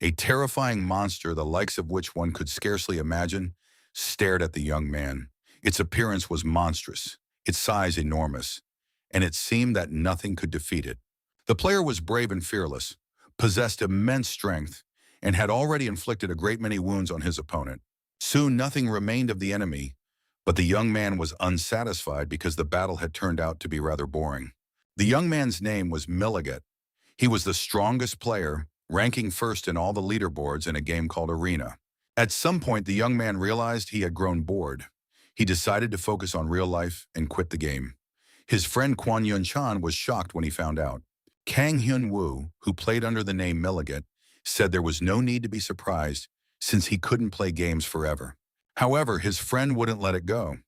A terrifying monster, the likes of which one could scarcely imagine, stared at the young man. Its appearance was monstrous, its size enormous, and it seemed that nothing could defeat it. The player was brave and fearless, possessed immense strength, and had already inflicted a great many wounds on his opponent. Soon nothing remained of the enemy, but the young man was unsatisfied because the battle had turned out to be rather boring. The young man's name was Milligat. He was the strongest player, ranking first in all the leaderboards in a game called Arena. At some point, the young man realized he had grown bored. He decided to focus on real life and quit the game. His friend Kwon Yun-chan was shocked when he found out. Kang Hyun-woo, who played under the name Milligat, said there was no need to be surprised since he couldn't play games forever. However, his friend wouldn't let it go.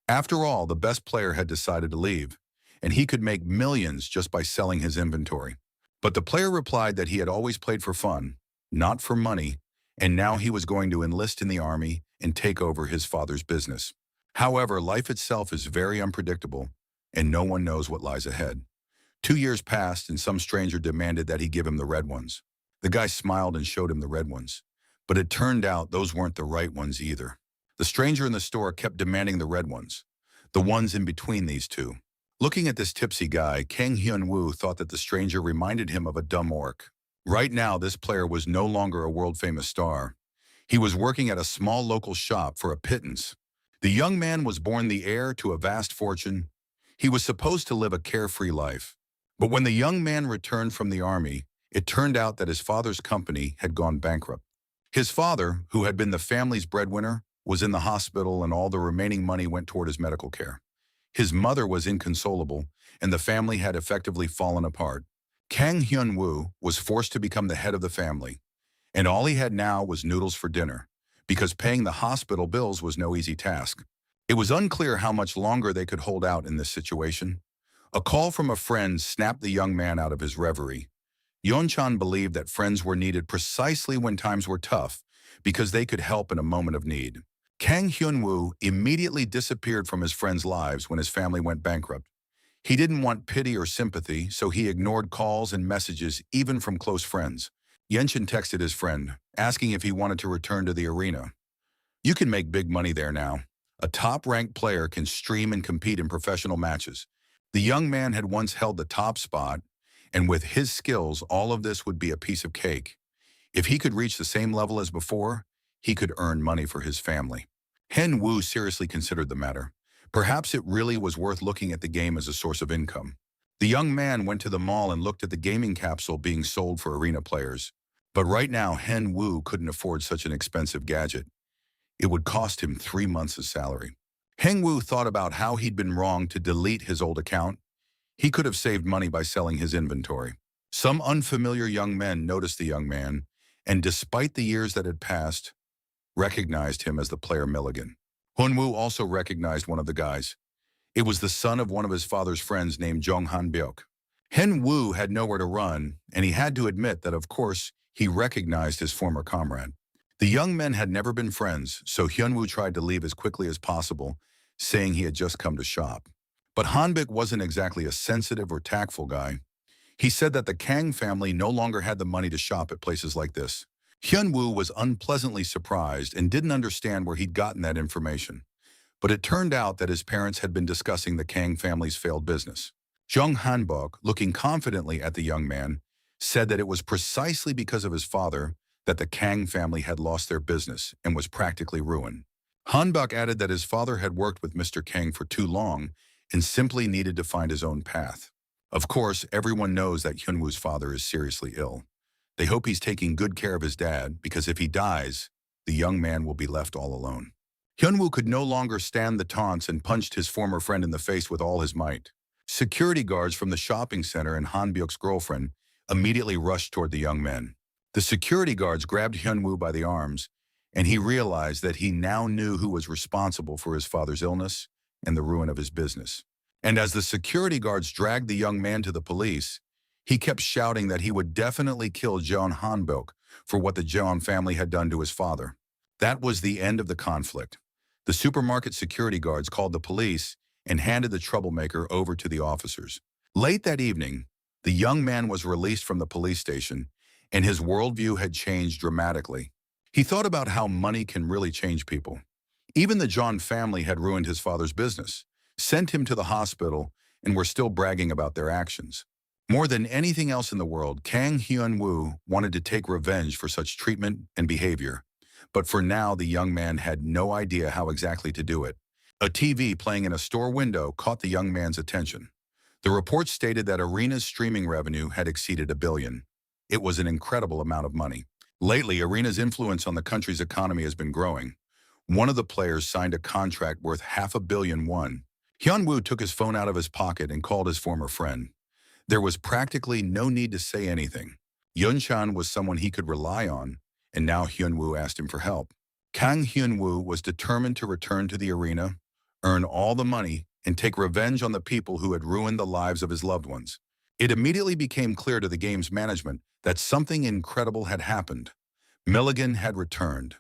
After all, the best player had decided to leave, and he could make millions just by selling his inventory. But the player replied that he had always played for fun, not for money, and now he was going to enlist in the army and take over his father's business. However, life itself is very unpredictable, and no one knows what lies ahead. 2 years passed, and some stranger demanded that he give him the red ones. The guy smiled and showed him the red ones, but it turned out those weren't the right ones either. The stranger in the store kept demanding the red ones, the ones in between these two. Looking at this tipsy guy, Kang Hyun-woo thought that the stranger reminded him of a dumb orc. Right now, this player was no longer a world-famous star. He was working at a small local shop for a pittance. The young man was born the heir to a vast fortune. He was supposed to live a carefree life. But when the young man returned from the army, it turned out that his father's company had gone bankrupt. His father, who had been the family's breadwinner, was in the hospital, and all the remaining money went toward his medical care. His mother was inconsolable, and the family had effectively fallen apart. Kang Hyun-woo was forced to become the head of the family, and all he had now was noodles for dinner, because paying the hospital bills was no easy task. It was unclear how much longer they could hold out in this situation. A call from a friend snapped the young man out of his reverie. Yeon-chan believed that friends were needed precisely when times were tough, because they could help in a moment of need. Kang Hyun-woo immediately disappeared from his friends' lives when his family went bankrupt. He didn't want pity or sympathy, so he ignored calls and messages even from close friends. Yeon-chan texted his friend, asking if he wanted to return to the arena. "You can make big money there now. A top-ranked player can stream and compete in professional matches." The young man had once held the top spot, and with his skills, all of this would be a piece of cake. If he could reach the same level as before, he could earn money for his family. Hyun-woo seriously considered the matter. Perhaps it really was worth looking at the game as a source of income. The young man went to the mall and looked at the gaming capsule being sold for arena players. But right now, Hyun-woo couldn't afford such an expensive gadget. It would cost him 3 months' salary. Hyun-woo thought about how he'd been wrong to delete his old account. He could have saved money by selling his inventory. Some unfamiliar young men noticed the young man, and despite the years that had passed, recognized him as the player Milligan. Hyun-woo also recognized one of the guys. It was the son of one of his father's friends named Jong Han-byuk. Hyun-woo had nowhere to run, and he had to admit that, of course, he recognized his former comrade. The young men had never been friends, so Hyun-woo tried to leave as quickly as possible, saying he had just come to shop. But Han-byuk wasn't exactly a sensitive or tactful guy. He said that the Kang family no longer had the money to shop at places like this. Hyun-woo was unpleasantly surprised and didn't understand where he'd gotten that information. But it turned out that his parents had been discussing the Kang family's failed business. Jong Han-byuk, looking confidently at the young man, said that it was precisely because of his father that the Kang family had lost their business and was practically ruined. Han-byuk added that his father had worked with Mr. Kang for too long and simply needed to find his own path. Of course, everyone knows that Hyun-woo's father is seriously ill. They hope he's taking good care of his dad, because if he dies, the young man will be left all alone. Hyun-woo could no longer stand the taunts and punched his former friend in the face with all his might. Security guards from the shopping center and Han-byuk's girlfriend immediately rushed toward the young men. The security guards grabbed Hyun-woo by the arms, and he realized that he now knew who was responsible for his father's illness and the ruin of his business. And as the security guards dragged the young man to the police, he kept shouting that he would definitely kill Jeon Han-byuk for what the Jeon family had done to his father. That was the end of the conflict. The supermarket security guards called the police and handed the troublemaker over to the officers. Late that evening, the young man was released from the police station, and his worldview had changed dramatically. He thought about how money can really change people. Even the John family had ruined his father's business, sent him to the hospital, and were still bragging about their actions. More than anything else in the world, Kang Hyun-woo wanted to take revenge for such treatment and behavior. But for now, the young man had no idea how exactly to do it. A TV playing in a store window caught the young man's attention. The report stated that Arena's streaming revenue had exceeded $1 billion. It was an incredible amount of money. Lately, Arena's influence on the country's economy has been growing. One of the players signed a contract worth $500 million won. Hyun-woo took his phone out of his pocket and called his former friend. There was practically no need to say anything. Yun-chan was someone he could rely on, and now Hyun-woo asked him for help. Kang Hyun-woo was determined to return to the arena, earn all the money, and take revenge on the people who had ruined the lives of his loved ones. It immediately became clear to the game's management that something incredible had happened. Milligan had returned.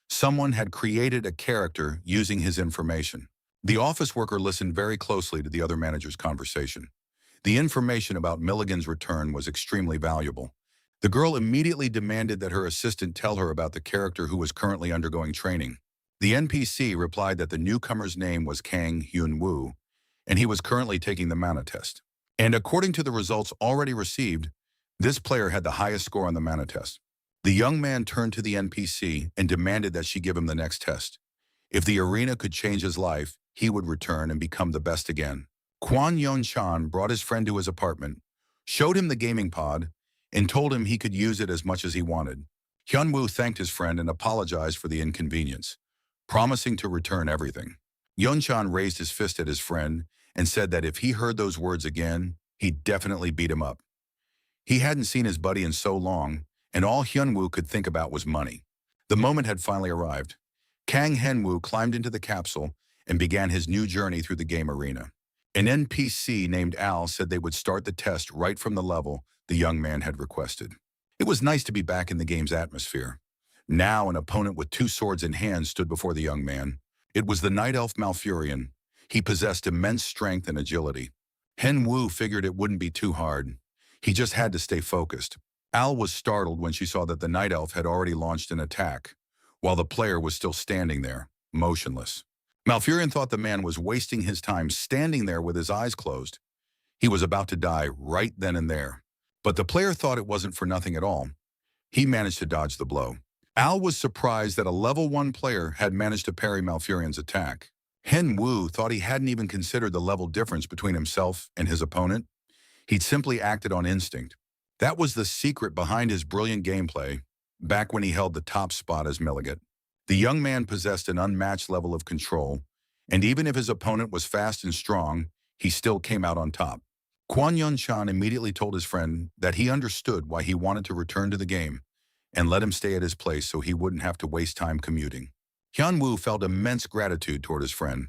Someone had created a character using his information. The office worker listened very closely to the other manager's conversation. The information about Milligan's return was extremely valuable. The girl immediately demanded that her assistant tell her about the character who was currently undergoing training. The NPC replied that the newcomer's name was Kang Hyun-woo, and he was currently taking the mana test. And according to the results already received, this player had the highest score on the mana test. The young man turned to the NPC and demanded that she give him the next test. If the arena could change his life, he would return and become the best again. Kwon Yeon-chan brought his friend to his apartment, showed him the gaming pod, and told him he could use it as much as he wanted. Hyun-woo thanked his friend and apologized for the inconvenience, promising to return everything. Yeon-chan raised his fist at his friend and said that if he heard those words again, he'd definitely beat him up. He hadn't seen his buddy in so long, and all Hyun-woo could think about was money. The moment had finally arrived. Kang Hyun-woo climbed into the capsule and began his new journey through the game arena. An NPC named Al said they would start the test right from the level the young man had requested. It was nice to be back in the game's atmosphere. Now an opponent with 2 swords in hand stood before the young man. It was the Night Elf Malfurion. He possessed immense strength and agility. Hyun-woo figured it wouldn't be too hard. He just had to stay focused. Al was startled when she saw that the Night Elf had already launched an attack, while the player was still standing there, motionless. Malfurion thought the man was wasting his time standing there with his eyes closed. He was about to die right then and there. But the player thought it wasn't for nothing at all. He managed to dodge the blow. Al was surprised that a level 1 player had managed to parry Malfurion's attack. Hyun-woo thought he hadn't even considered the level difference between himself and his opponent. He'd simply acted on instinct. That was the secret behind his brilliant gameplay, back when he held the top spot as Milligan. The young man possessed an unmatched level of control, and even if his opponent was fast and strong, he still came out on top. Kwon Yeon-chan immediately told his friend that he understood why he wanted to return to the game and let him stay at his place so he wouldn't have to waste time commuting. Hyun-woo felt immense gratitude toward his friend.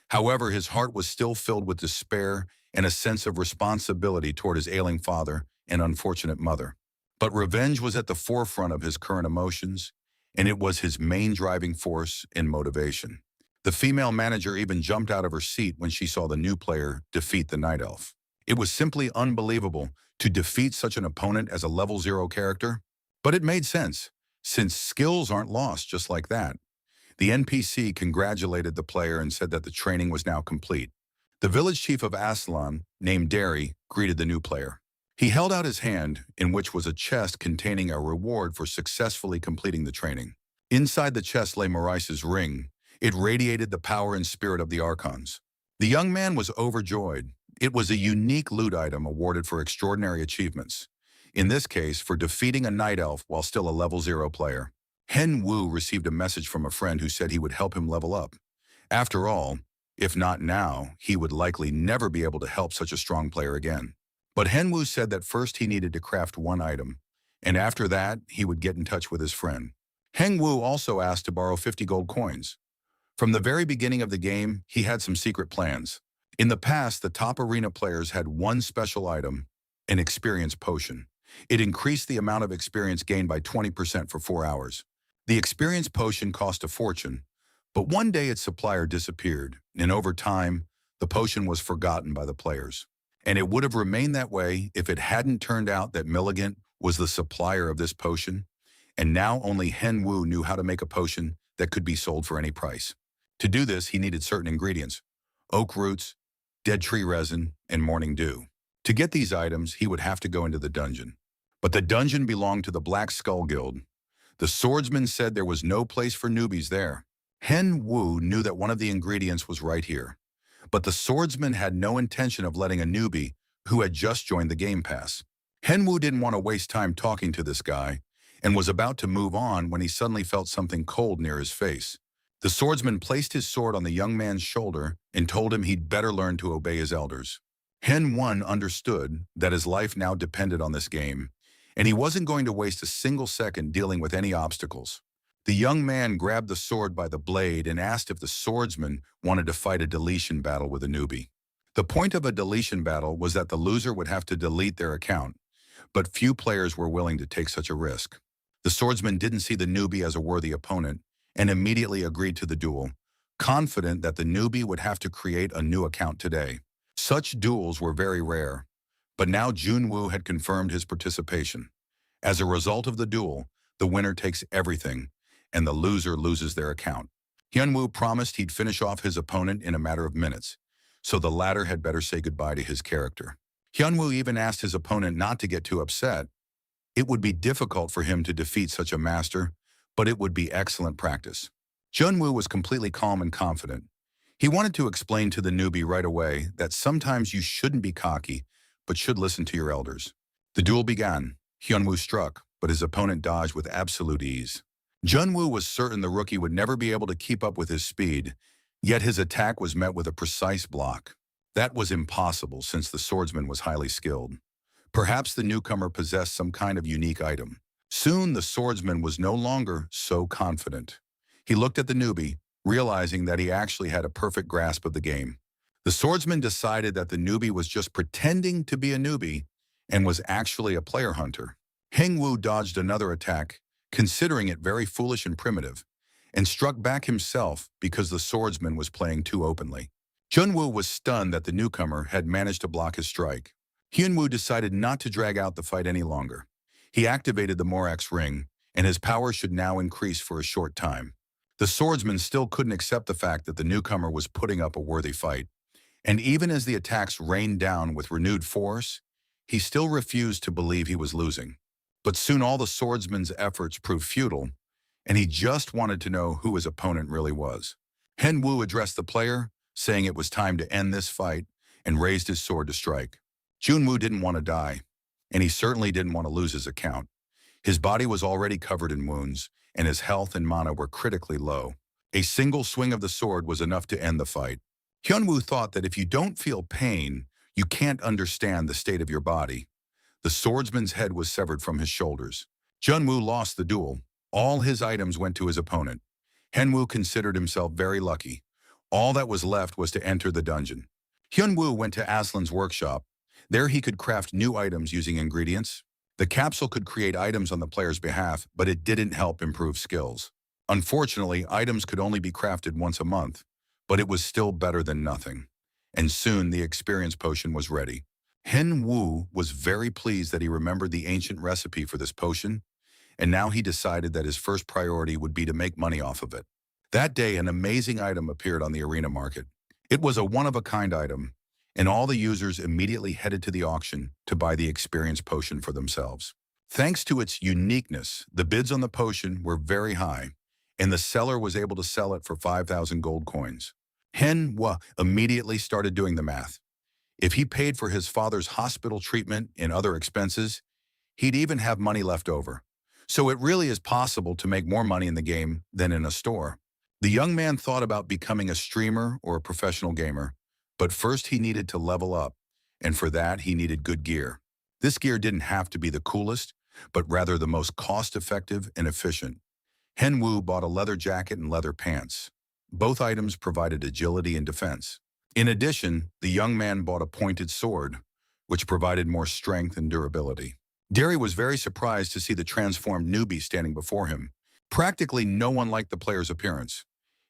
However, his heart was still filled with despair and a sense of responsibility toward his ailing father and unfortunate mother. But revenge was at the forefront of his current emotions, and it was his main driving force and motivation. The female manager even jumped out of her seat when she saw the new player defeat the Night Elf. It was simply unbelievable to defeat such an opponent as a level 0 character, but it made sense, since skills aren't lost just like that. The NPC congratulated the player and said that the training was now complete. The village chief of Aslan, named Derry, greeted the new player. He held out his hand, in which was a chest containing a reward for successfully completing the training. Inside the chest lay Maurice's ring. It radiated the power and spirit of the Archons. The young man was overjoyed. It was a unique loot item awarded for extraordinary achievements. In this case, for defeating a Night Elf while still a level 0 player. Hyun-woo received a message from a friend who said he would help him level up. After all, if not now, he would likely never be able to help such a strong player again. But Hyun-woo said that first he needed to craft 1 item, and after that, he would get in touch with his friend. Hyun-woo also asked to borrow 50 gold coins. From the very beginning of the game, he had some secret plans. In the past, the top arena players had 1 special item, an experience potion. It increased the amount of experience gained by 20% for 4 hours. The experience potion cost a fortune, but one day its supplier disappeared, and over time, the potion was forgotten by the players. And it would have remained that way if it hadn't turned out that Milligan was the supplier of this potion, and now only Hen Wu knew how to make a potion that could be sold for any price. To do this, he needed certain ingredients: oak roots, dead tree resin, and morning dew. To get these items, he would have to go into the dungeon. But the dungeon belonged to the Black Skull Guild. The swordsman said there was no place for newbies there. Hen Wu knew that one of the ingredients was right here. But the swordsman had no intention of letting a newbie who had just joined the game pass. Hen Wu didn't want to waste time talking to this guy and was about to move on when he suddenly felt something cold near his face. The swordsman placed his sword on the young man's shoulder and told him he'd better learn to obey his elders. Hen Wu understood that his life now depended on this game, and he wasn't going to waste a single second dealing with any obstacles. The young man grabbed the sword by the blade and asked if the swordsman wanted to fight a deletion battle with a newbie. The point of a deletion battle was that the loser would have to delete their account, but few players were willing to take such a risk. The swordsman didn't see the newbie as a worthy opponent and immediately agreed to the duel, confident that the newbie would have to create a new account today. Such duels were very rare, but now Junwoo had confirmed his participation. As a result of the duel, the winner takes everything, and the loser loses their account. Hyunwoo promised he'd finish off his opponent in a matter of minutes, so the latter had better say goodbye to his character. Hyunwoo even asked his opponent not to get too upset. It would be difficult for him to defeat such a master, but it would be excellent practice. Junwoo was completely calm and confident. He wanted to explain to the newbie right away that sometimes you shouldn't be cocky, but should listen to your elders. The duel began. Hyunwoo struck, but his opponent dodged with absolute ease. Junwoo was certain the rookie would never be able to keep up with his speed, yet his attack was met with a precise block. That was impossible since the swordsman was highly skilled. Perhaps the newcomer possessed some kind of unique item. Soon the swordsman was no longer so confident. He looked at the newbie, realizing that he actually had a perfect grasp of the game. The swordsman decided that the newbie was just pretending to be a newbie and was actually a player hunter. Hengwoo dodged another attack, considering it very foolish and primitive, and struck back himself because the swordsman was playing too openly. Junwoo was stunned that the newcomer had managed to block his strike. Hyunwoo decided not to drag out the fight any longer. He activated the Morax ring, and his power should now increase for a short time. The swordsman still couldn't accept the fact that the newcomer was putting up a worthy fight, and even as the attacks rained down with renewed force, he still refused to believe he was losing. But soon all the swordsman's efforts proved futile, and he just wanted to know who his opponent really was. Hen Wu addressed the player, saying it was time to end this fight, and raised his sword to strike. Junwoo didn't want to die, and he certainly didn't want to lose his account. His body was already covered in wounds, and his health and mana were critically low. A single swing of the sword was enough to end the fight. Hyunwoo thought that if you don't feel pain, you can't understand the state of your body. The swordsman's head was severed from his shoulders. Junwoo lost the duel. All his items went to his opponent. Henwoo considered himself very lucky. All that was left was to enter the dungeon. Hyunwoo went to Aslan's workshop. There he could craft new items using ingredients. The capsule could create items on the player's behalf, but it didn't help improve skills. Unfortunately, items could only be crafted once a month, but it was still better than nothing. And soon the experience potion was ready. Hen Wu was very pleased that he remembered the ancient recipe for this potion, and now he decided that his first priority would be to make money off of it. That day, an amazing item appeared on the arena market. It was a one-of-a-kind item, and all the users immediately headed to the auction to buy the experience potion for themselves. Thanks to its uniqueness, the bids on the potion were very high, and the seller was able to sell it for 5,000 gold coins. Hen Wa immediately started doing the math. If he paid for his father's hospital treatment and other expenses, he'd even have money left over. So it really is possible to make more money in the game than in a store. The young man thought about becoming a streamer or a professional gamer, but first he needed to level up, and for that he needed good gear. This gear didn't have to be the coolest, but rather the most cost-effective and efficient. Hen Wu bought a leather jacket and leather pants. Both items provided agility and defense. In addition, the young man bought a pointed sword, which provided more strength and durability. Derry was very surprised to see the transformed newbie standing before him. Practically no one liked the player's appearance.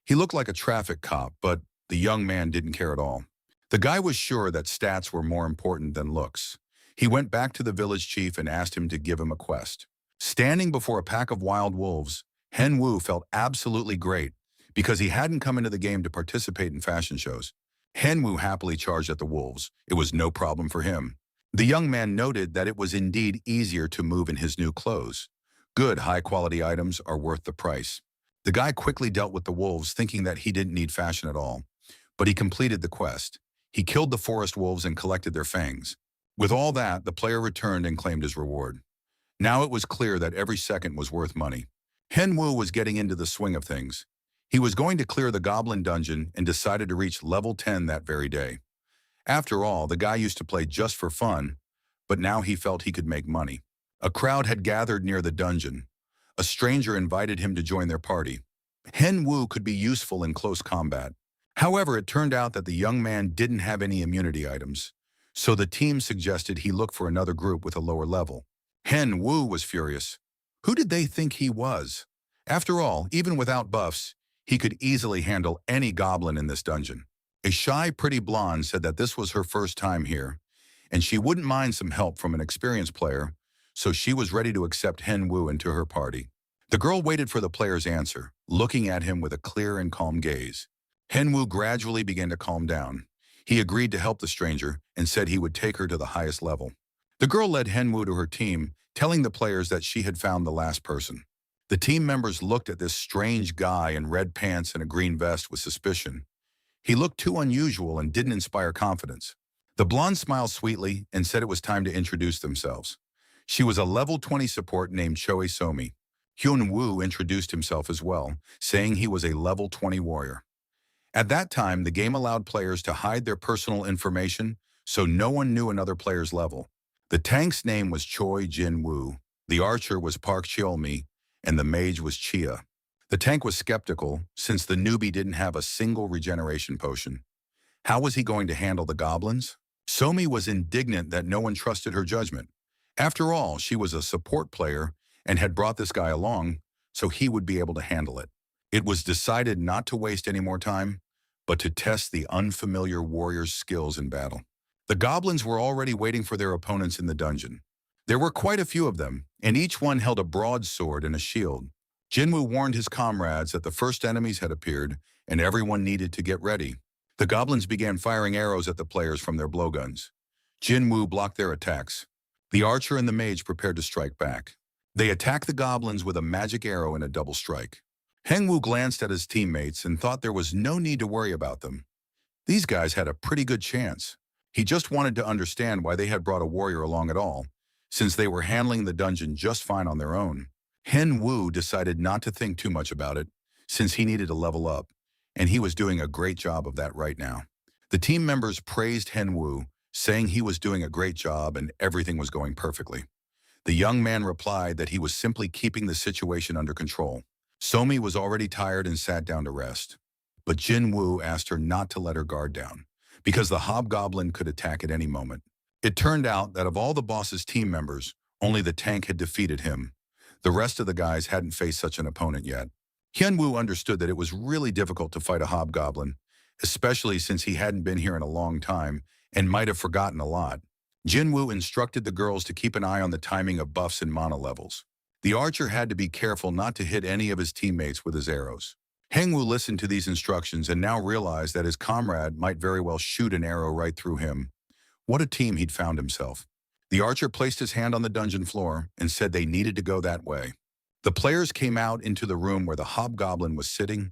He looked like a traffic cop, but the young man didn't care at all. The guy was sure that stats were more important than looks. He went back to the village chief and asked him to give him a quest. Standing before a pack of wild wolves, Hen Wu felt absolutely great because he hadn't come into the game to participate in fashion shows. Hen Wu happily charged at the wolves. It was no problem for him. The young man noted that it was indeed easier to move in his new clothes. Good, high-quality items are worth the price. The guy quickly dealt with the wolves, thinking that he didn't need fashion at all. But he completed the quest. He killed the forest wolves and collected their fangs. With all that, the player returned and claimed his reward. Now it was clear that every second was worth money. Hen Wu was getting into the swing of things. He was going to clear the goblin dungeon and decided to reach level 10 that very day. After all, the guy used to play just for fun, but now he felt he could make money. A crowd had gathered near the dungeon. A stranger invited him to join their party. Hen Wu could be useful in close combat. However, it turned out that the young man didn't have any immunity items, so the team suggested he look for another group with a lower level. Hen Wu was furious. Who did they think he was? After all, even without buffs, he could easily handle any goblin in this dungeon. A shy, pretty blonde said that this was her first time here, and she wouldn't mind some help from an experienced player, so she was ready to accept Hen Wu into her party. The girl waited for the player's answer, looking at him with a clear and calm gaze. Hen Wu gradually began to calm down. He agreed to help the stranger and said he would take her to the highest level. The girl led Hen Wu to her team, telling the players that she had found the last person. The team members looked at this strange guy in red pants and a green vest with suspicion. He looked too unusual and didn't inspire confidence. The blonde smiled sweetly and said it was time to introduce themselves. She was a level 20 support named Choi Somi. Hyun Woo introduced himself as well, saying he was a level 20 warrior. At that time, the game allowed players to hide their personal information, so no one knew another player's level. The tank's name was Choi Jin Woo, the archer was Park Cheolmi, and the mage was Chia. The tank was skeptical, since the newbie didn't have a single regeneration potion. How was he going to handle the goblins? Somi was indignant that no one trusted her judgment. After all, she was a support player and had brought this guy along, so he would be able to handle it. It was decided not to waste any more time, but to test the unfamiliar warrior's skills in battle. The goblins were already waiting for their opponents in the dungeon. There were quite a few of them, and each one held a broadsword and a shield. Jinwoo warned his comrades that the first enemies had appeared, and everyone needed to get ready. The goblins began firing arrows at the players from their blowguns. Jinwoo blocked their attacks. The archer and the mage prepared to strike back. They attacked the goblins with a magic arrow and a double strike. Hengwoo glanced at his teammates and thought there was no need to worry about them. These guys had a pretty good chance. He just wanted to understand why they had brought a warrior along at all, since they were handling the dungeon just fine on their own. Hen Wu decided not to think too much about it, since he needed to level up, and he was doing a great job of that right now. The team members praised Hen Wu, saying he was doing a great job and everything was going perfectly. The young man replied that he was simply keeping the situation under control. Somi was already tired and sat down to rest. But Jin Woo asked her not to let her guard down, because the hobgoblin could attack at any moment. It turned out that of all the boss's team members, only the tank had defeated him. The rest of the guys hadn't faced such an opponent yet. Hyun Woo understood that it was really difficult to fight a hobgoblin, especially since he hadn't been here in a long time and might have forgotten a lot. Jin Woo instructed the girls to keep an eye on the timing of buffs and mana levels. The archer had to be careful not to hit any of his teammates with his arrows. Hengwoo listened to these instructions and now realized that his comrade might very well shoot an arrow right through him. What a team he'd found himself. The archer placed his hand on the dungeon floor and said they needed to go that way. The players came out into the room where the hobgoblin was sitting.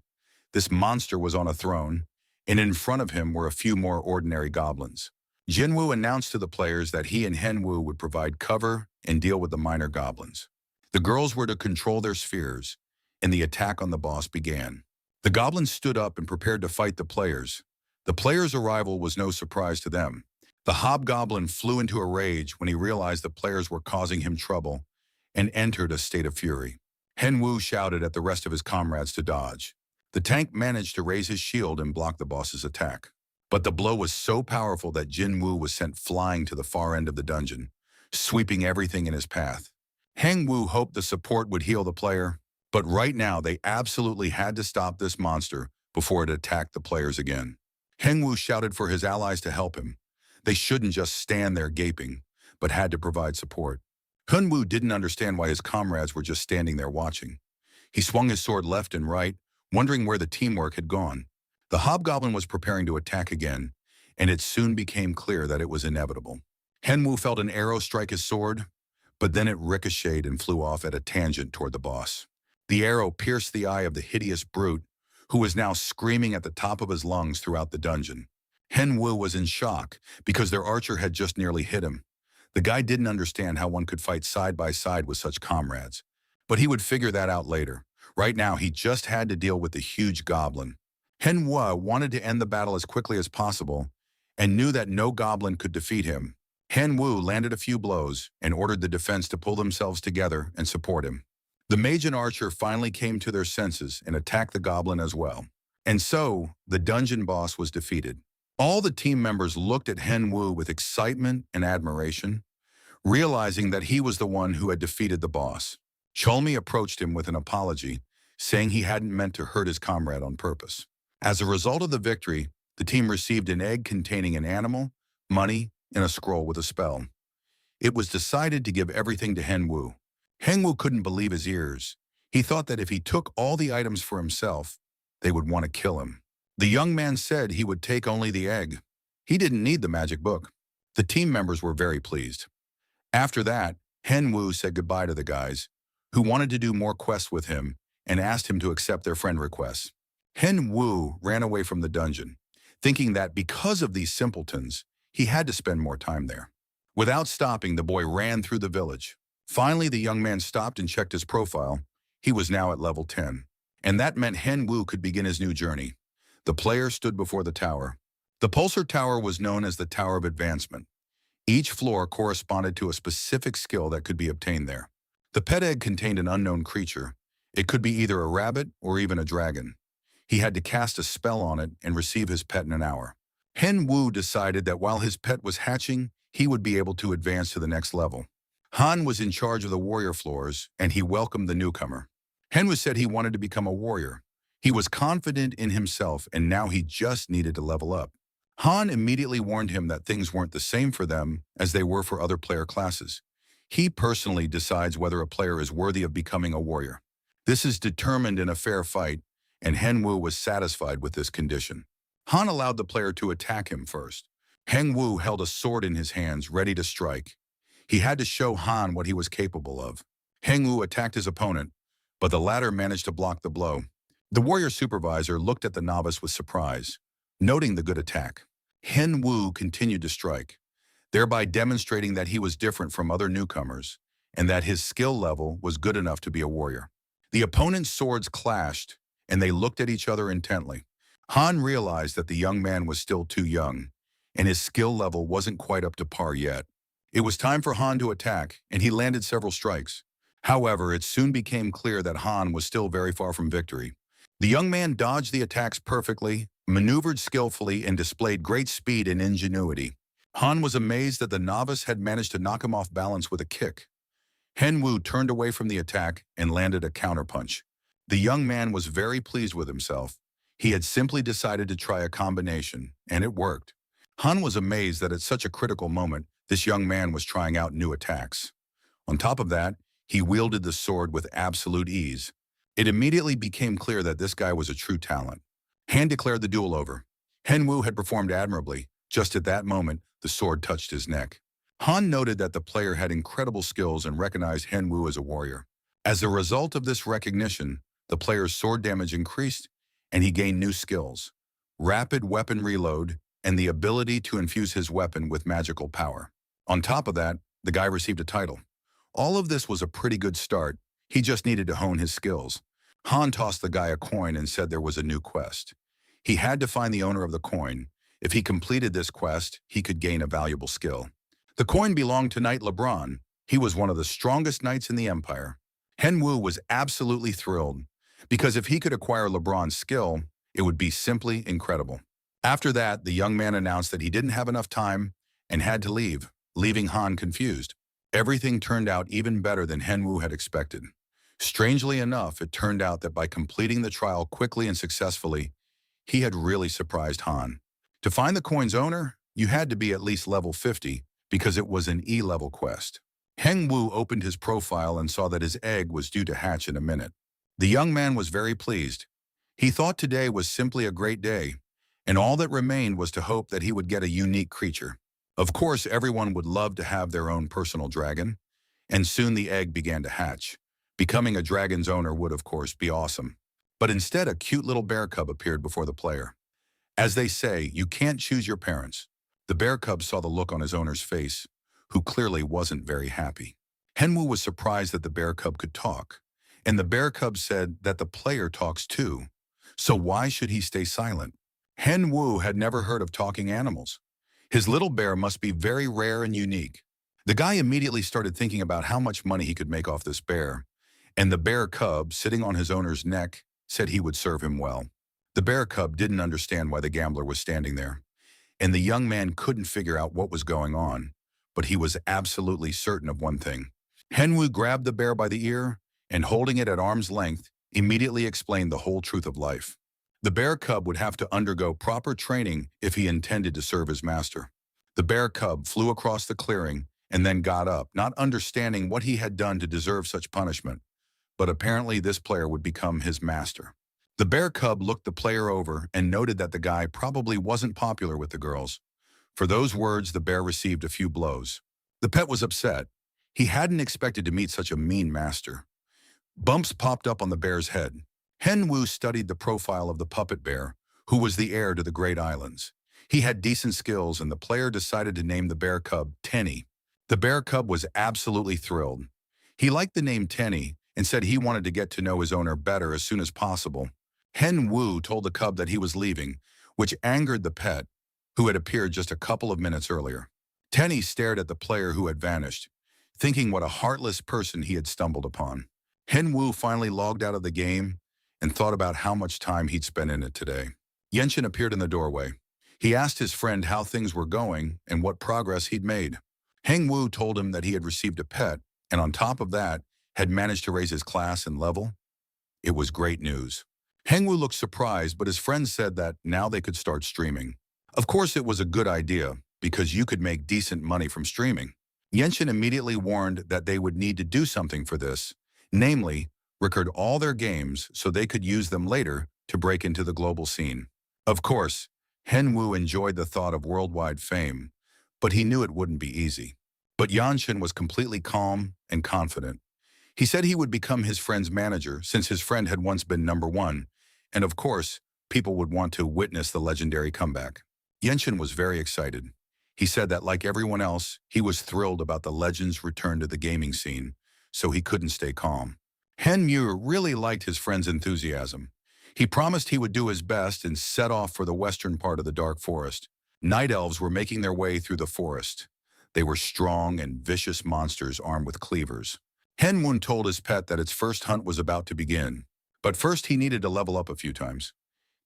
This monster was on a throne, and in front of him were a few more ordinary goblins. Jinwoo announced to the players that he and Henwoo would provide cover and deal with the minor goblins. The girls were to control their spheres, and the attack on the boss began. The goblins stood up and prepared to fight the players. The players' arrival was no surprise to them. The hobgoblin flew into a rage when he realized the players were causing him trouble and entered a state of fury. Henwoo shouted at the rest of his comrades to dodge. The tank managed to raise his shield and block the boss's attack. But the blow was so powerful that Jinwoo was sent flying to the far end of the dungeon, sweeping everything in his path. Hengwoo hoped the support would heal the player, but right now they absolutely had to stop this monster before it attacked the players again. Hengwoo shouted for his allies to help him. They shouldn't just stand there gaping, but had to provide support. Hunwoo didn't understand why his comrades were just standing there watching. He swung his sword left and right, wondering where the teamwork had gone. The hobgoblin was preparing to attack again, and it soon became clear that it was inevitable. Henwu felt an arrow strike his sword, but then it ricocheted and flew off at a tangent toward the boss. The arrow pierced the eye of the hideous brute, who was now screaming at the top of his lungs throughout the dungeon. Henwu was in shock because their archer had just nearly hit him. The guy didn't understand how one could fight side by side with such comrades, but he would figure that out later. Right now, he just had to deal with the huge goblin. Henwu wanted to end the battle as quickly as possible and knew that no goblin could defeat him. Henwu landed a few blows and ordered the defense to pull themselves together and support him. The mage and archer finally came to their senses and attacked the goblin as well. And so, the dungeon boss was defeated. All the team members looked at Henwu with excitement and admiration, realizing that he was the one who had defeated the boss. Cholmi approached him with an apology, saying he hadn't meant to hurt his comrade on purpose. As a result of the victory, the team received an egg containing an animal, money, and a scroll with a spell. It was decided to give everything to Henwu. Henwu couldn't believe his ears. He thought that if he took all the items for himself, they would want to kill him. The young man said he would take only the egg. He didn't need the magic book. The team members were very pleased. After that, Henwu said goodbye to the guys, who wanted to do more quests with him and asked him to accept their friend requests. Henwu ran away from the dungeon, thinking that because of these simpletons, he had to spend more time there. Without stopping, the boy ran through the village. Finally, the young man stopped and checked his profile. He was now at level 10, and that meant Henwu could begin his new journey. The player stood before the tower. The Pulsar Tower was known as the Tower of Advancement. Each floor corresponded to a specific skill that could be obtained there. The pet egg contained an unknown creature. It could be either a rabbit or even a dragon. He had to cast a spell on it and receive his pet in an hour. Henwu decided that while his pet was hatching, he would be able to advance to the next level. Han was in charge of the warrior floors, and he welcomed the newcomer. Henwu said he wanted to become a warrior. He was confident in himself, and now he just needed to level up. Han immediately warned him that things weren't the same for them as they were for other player classes. He personally decides whether a player is worthy of becoming a warrior. This is determined in a fair fight, and Henwu was satisfied with this condition. Han allowed the player to attack him first. Henwu held a sword in his hands, ready to strike. He had to show Han what he was capable of. Henwu attacked his opponent, but the latter managed to block the blow. The warrior supervisor looked at the novice with surprise, noting the good attack. Henwu continued to strike, thereby demonstrating that he was different from other newcomers and that his skill level was good enough to be a warrior. The opponent's swords clashed, and they looked at each other intently. Han realized that the young man was still too young, and his skill level wasn't quite up to par yet. It was time for Han to attack, and he landed several strikes. However, it soon became clear that Han was still very far from victory. The young man dodged the attacks perfectly, maneuvered skillfully, and displayed great speed and ingenuity. Han was amazed that the novice had managed to knock him off balance with a kick. Henwu turned away from the attack and landed a counterpunch. The young man was very pleased with himself. He had simply decided to try a combination, and it worked. Han was amazed that at such a critical moment, this young man was trying out new attacks. On top of that, he wielded the sword with absolute ease. It immediately became clear that this guy was a true talent. Han declared the duel over. Henwu had performed admirably. Just at that moment, the sword touched his neck. Han noted that the player had incredible skills and recognized Henwu as a warrior. As a result of this recognition, the player's sword damage increased, and he gained new skills: rapid weapon reload and the ability to infuse his weapon with magical power. On top of that, the guy received a title. All of this was a pretty good start. He just needed to hone his skills. Han tossed the guy a coin and said there was a new quest. He had to find the owner of the coin. If he completed this quest, he could gain a valuable skill. The coin belonged to Knight LeBron. He was one of the strongest knights in the Empire. Henwu was absolutely thrilled, because if he could acquire LeBron's skill, it would be simply incredible. After that, the young man announced that he didn't have enough time and had to leave, leaving Han confused. Everything turned out even better than Henwu had expected. Strangely enough, it turned out that by completing the trial quickly and successfully, he had really surprised Han. To find the coin's owner, you had to be at least level 50, because it was an E-level quest. Heng Wu opened his profile and saw that his egg was due to hatch in a minute. The young man was very pleased. He thought today was simply a great day, and all that remained was to hope that he would get a unique creature. Of course, everyone would love to have their own personal dragon, and soon the egg began to hatch. Becoming a dragon's owner would, of course, be awesome. But instead, a cute little bear cub appeared before the player. As they say, you can't choose your parents. The bear cub saw the look on his owner's face, who clearly wasn't very happy. Henwu was surprised that the bear cub could talk, and the bear cub said that the player talks too, so why should he stay silent? Henwu had never heard of talking animals. His little bear must be very rare and unique. The guy immediately started thinking about how much money he could make off this bear, and the bear cub, sitting on his owner's neck, said he would serve him well. The bear cub didn't understand why the gambler was standing there, and the young man couldn't figure out what was going on, but he was absolutely certain of one thing. Henwu grabbed the bear by the ear and, holding it at arm's length, immediately explained the whole truth of life. The bear cub would have to undergo proper training if he intended to serve his master. The bear cub flew across the clearing and then got up, not understanding what he had done to deserve such punishment, but apparently this player would become his master. The bear cub looked the player over and noted that the guy probably wasn't popular with the girls. For those words, the bear received a few blows. The pet was upset. He hadn't expected to meet such a mean master. Bumps popped up on the bear's head. Henwu studied the profile of the puppet bear, who was the heir to the Great Islands. He had decent skills, and the player decided to name the bear cub Tenny. The bear cub was absolutely thrilled. He liked the name Tenny and said he wanted to get to know his owner better as soon as possible. Henwu told the cub that he was leaving, which angered the pet, who had appeared just a couple of minutes earlier. Tenny stared at the player who had vanished, thinking what a heartless person he had stumbled upon. Henwu finally logged out of the game and thought about how much time he'd spent in it today. Yenshin appeared in the doorway. He asked his friend how things were going and what progress he'd made. Hengwu told him that he had received a pet, and on top of that, had managed to raise his class and level. It was great news. Hengwu looked surprised, but his friend said that now they could start streaming. Of course, it was a good idea, because you could make decent money from streaming. Yenshin immediately warned that they would need to do something for this, namely, record all their games so they could use them later to break into the global scene. Of course, Henwu enjoyed the thought of worldwide fame, but he knew it wouldn't be easy. But Yanshin was completely calm and confident. He said he would become his friend's manager since his friend had once been #1, and of course, people would want to witness the legendary comeback. Yenshin was very excited. He said that like everyone else, he was thrilled about the legend's return to the gaming scene, so he couldn't stay calm. Henmu really liked his friend's enthusiasm. He promised he would do his best and set off for the western part of the dark forest. Night elves were making their way through the forest. They were strong and vicious monsters armed with cleavers. Henmun told his pet that its first hunt was about to begin, but first he needed to level up a few times.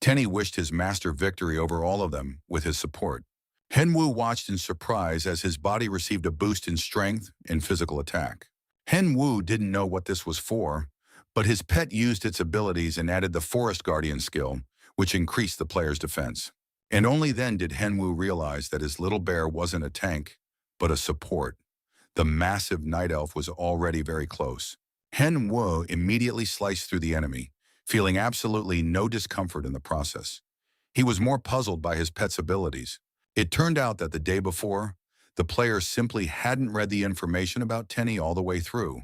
Tenny wished his master victory over all of them with his support. Henwu watched in surprise as his body received a boost in strength and physical attack. Henwu didn't know what this was for, but his pet used its abilities and added the Forest Guardian skill, which increased the player's defense. And only then did Henwu realize that his little bear wasn't a tank, but a support. The massive night elf was already very close. Henwu immediately sliced through the enemy, feeling absolutely no discomfort in the process. He was more puzzled by his pet's abilities. It turned out that the day before, the player simply hadn't read the information about Tenny all the way through,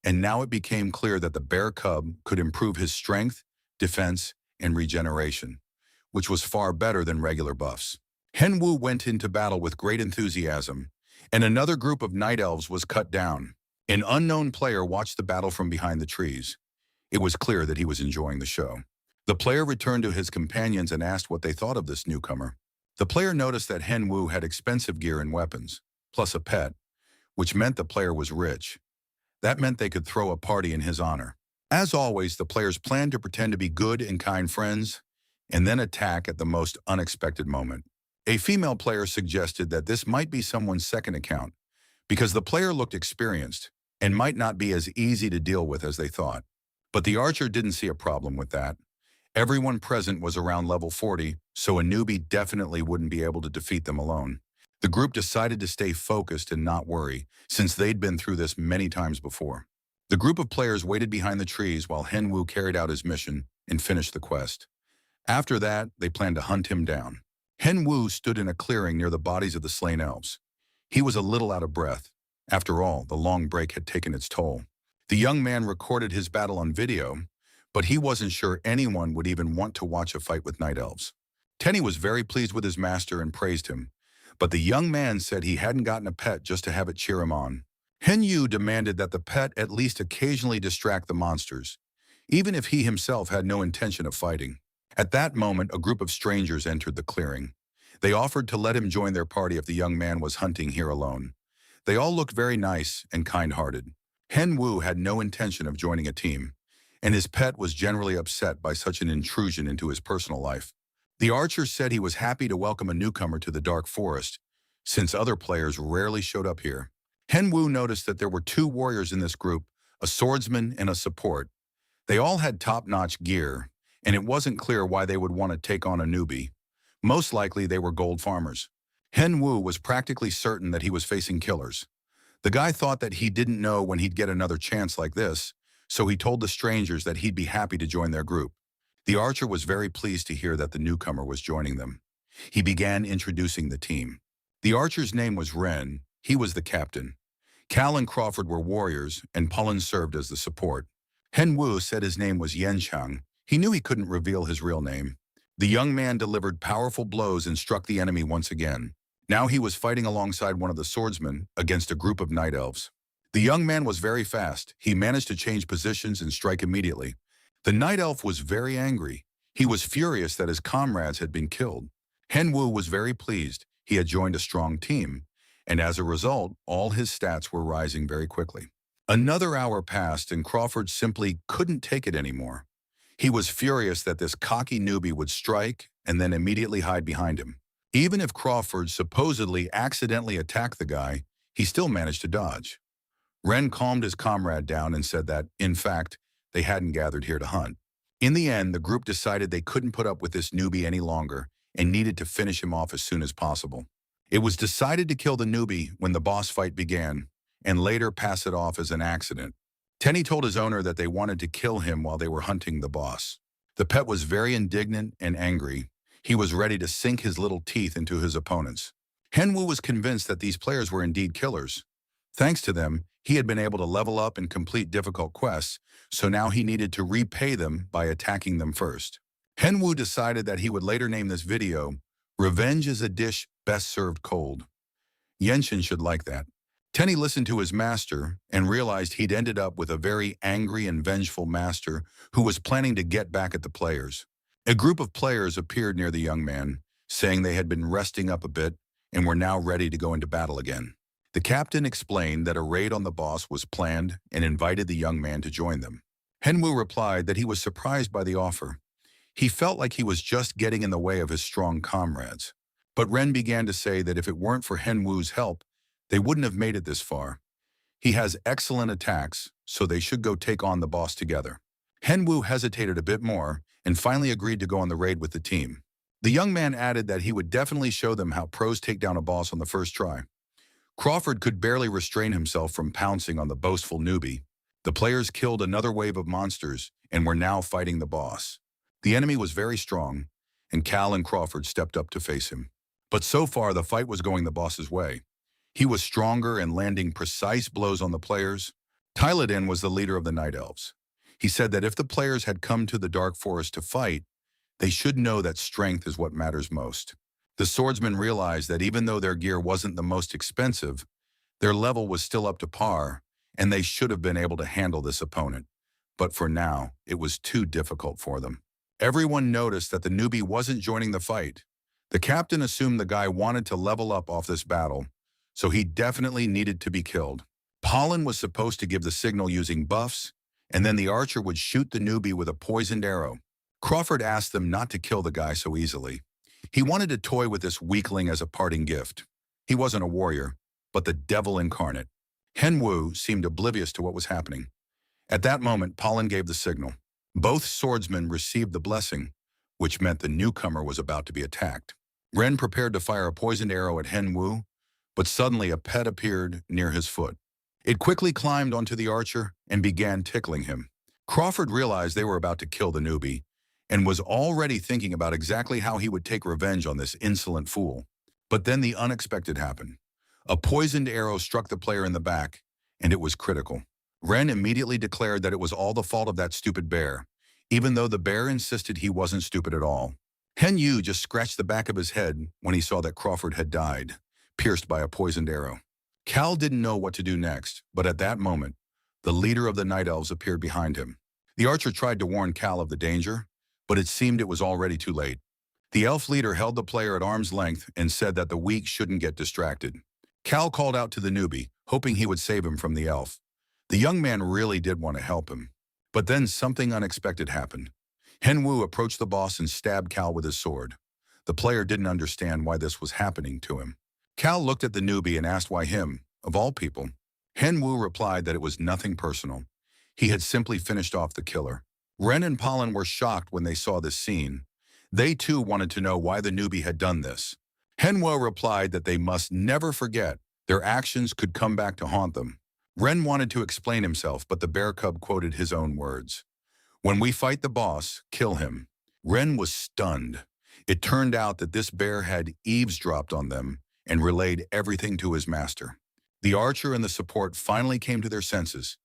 and now it became clear that the bear cub could improve his strength, defense, and regeneration, which was far better than regular buffs. Henwu went into battle with great enthusiasm, and another group of night elves was cut down. An unknown player watched the battle from behind the trees. It was clear that he was enjoying the show. The player returned to his companions and asked what they thought of this newcomer. The player noticed that Henwu had expensive gear and weapons, plus a pet, which meant the player was rich. That meant they could throw a party in his honor. As always, the players planned to pretend to be good and kind friends, and then attack at the most unexpected moment. A female player suggested that this might be someone's second account, because the player looked experienced and might not be as easy to deal with as they thought. But the archer didn't see a problem with that. Everyone present was around level 40, so a newbie definitely wouldn't be able to defeat them alone. The group decided to stay focused and not worry, since they'd been through this many times before. The group of players waited behind the trees while Henwu carried out his mission and finished the quest. After that, they planned to hunt him down. Henwu stood in a clearing near the bodies of the slain elves. He was a little out of breath. After all, the long break had taken its toll. The young man recorded his battle on video, but he wasn't sure anyone would even want to watch a fight with night elves. Tenny was very pleased with his master and praised him, but the young man said he hadn't gotten a pet just to have it cheer him on. Henyu demanded that the pet at least occasionally distract the monsters, even if he himself had no intention of fighting. At that moment, a group of strangers entered the clearing. They offered to let him join their party if the young man was hunting here alone. They all looked very nice and kind-hearted. Henwu had no intention of joining a team, and his pet was generally upset by such an intrusion into his personal life. The archer said he was happy to welcome a newcomer to the dark forest, since other players rarely showed up here. Henwu noticed that there were two warriors in this group, a swordsman and a support. They all had top-notch gear, and it wasn't clear why they would want to take on a newbie. Most likely they were gold farmers. Henwu was practically certain that he was facing killers. The guy thought that he didn't know when he'd get another chance like this, so he told the strangers that he'd be happy to join their group. The archer was very pleased to hear that the newcomer was joining them. He began introducing the team. The archer's name was Ren. He was the captain. Cal and Crawford were warriors, and Pullen served as the support. Henwu said his name was Yenchang. He knew he couldn't reveal his real name. The young man delivered powerful blows and struck the enemy once again. Now he was fighting alongside one of the swordsmen against a group of night elves. The young man was very fast. He managed to change positions and strike immediately. The night elf was very angry. He was furious that his comrades had been killed. Henwu was very pleased. He had joined a strong team, and as a result, all his stats were rising very quickly. Another hour passed, and Crawford simply couldn't take it anymore. He was furious that this cocky newbie would strike and then immediately hide behind him. Even if Crawford supposedly accidentally attacked the guy, he still managed to dodge. Ren calmed his comrade down and said that, in fact, they hadn't gathered here to hunt. In the end, the group decided they couldn't put up with this newbie any longer and needed to finish him off as soon as possible. It was decided to kill the newbie when the boss fight began, and later pass it off as an accident. Tenny told his owner that they wanted to kill him while they were hunting the boss. The pet was very indignant and angry. He was ready to sink his little teeth into his opponents. Henwu was convinced that these players were indeed killers. Thanks to them, he had been able to level up and complete difficult quests, so now he needed to repay them by attacking them first. Henwu decided that he would later name this video, "Revenge is a dish best served cold." Yenshin should like that. Tenny listened to his master and realized he'd ended up with a very angry and vengeful master who was planning to get back at the players. A group of players appeared near the young man, saying they had been resting up a bit and were now ready to go into battle again. The captain explained that a raid on the boss was planned and invited the young man to join them. Henwu replied that he was surprised by the offer. He felt like he was just getting in the way of his strong comrades. But Ren began to say that if it weren't for Henwu's help, they wouldn't have made it this far. He has excellent attacks, so they should go take on the boss together. Henwu hesitated a bit more and finally agreed to go on the raid with the team. The young man added that he would definitely show them how pros take down a boss on the first try. Crawford could barely restrain himself from pouncing on the boastful newbie. The players killed another wave of monsters and were now fighting the boss. The enemy was very strong, and Cal and Crawford stepped up to face him. But so far, the fight was going the boss's way. He was stronger and landing precise blows on the players. Tyladin was the leader of the Night Elves. He said that if the players had come to the Dark Forest to fight, they should know that strength is what matters most. The swordsmen realized that even though their gear wasn't the most expensive, their level was still up to par, and they should have been able to handle this opponent. But for now, it was too difficult for them. Everyone noticed that the newbie wasn't joining the fight. The captain assumed the guy wanted to level up off this battle, so he definitely needed to be killed. Pollen was supposed to give the signal using buffs, and then the archer would shoot the newbie with a poisoned arrow. Crawford asked them not to kill the guy so easily. He wanted to toy with this weakling as a parting gift. He wasn't a warrior, but the devil incarnate. Henwu seemed oblivious to what was happening. At that moment, Pollen gave the signal. Both swordsmen received the blessing, which meant the newcomer was about to be attacked. Ren prepared to fire a poisoned arrow at Hen Wu, but suddenly a pet appeared near his foot. It quickly climbed onto the archer and began tickling him. Crawford realized they were about to kill the newbie and was already thinking about exactly how he would take revenge on this insolent fool. But then the unexpected happened. A poisoned arrow struck the player in the back, and it was critical. Ren immediately declared that it was all the fault of that stupid bear, even though the bear insisted he wasn't stupid at all. Hen Yu just scratched the back of his head when he saw that Crawford had died, pierced by a poisoned arrow. Cal didn't know what to do next, but at that moment, the leader of the Night Elves appeared behind him. The archer tried to warn Cal of the danger, but it seemed it was already too late. The elf leader held the player at arm's length and said that the weak shouldn't get distracted. Cal called out to the newbie, hoping he would save him from the elf. The young man really did want to help him. But then something unexpected happened. Hen Wu approached the boss and stabbed Cal with his sword. The player didn't understand why this was happening to him. Cal looked at the newbie and asked why him, of all people. Hen Wu replied that it was nothing personal. He had simply finished off the killer. Ren and Pollen were shocked when they saw this scene. They too wanted to know why the newbie had done this. Hen Wu replied that they must never forget their actions could come back to haunt them. Ren wanted to explain himself, but the bear cub quoted his own words. "When we fight the boss, kill him." Ren was stunned. It turned out that this bear had eavesdropped on them and relayed everything to his master. The archer and the support finally came to their senses.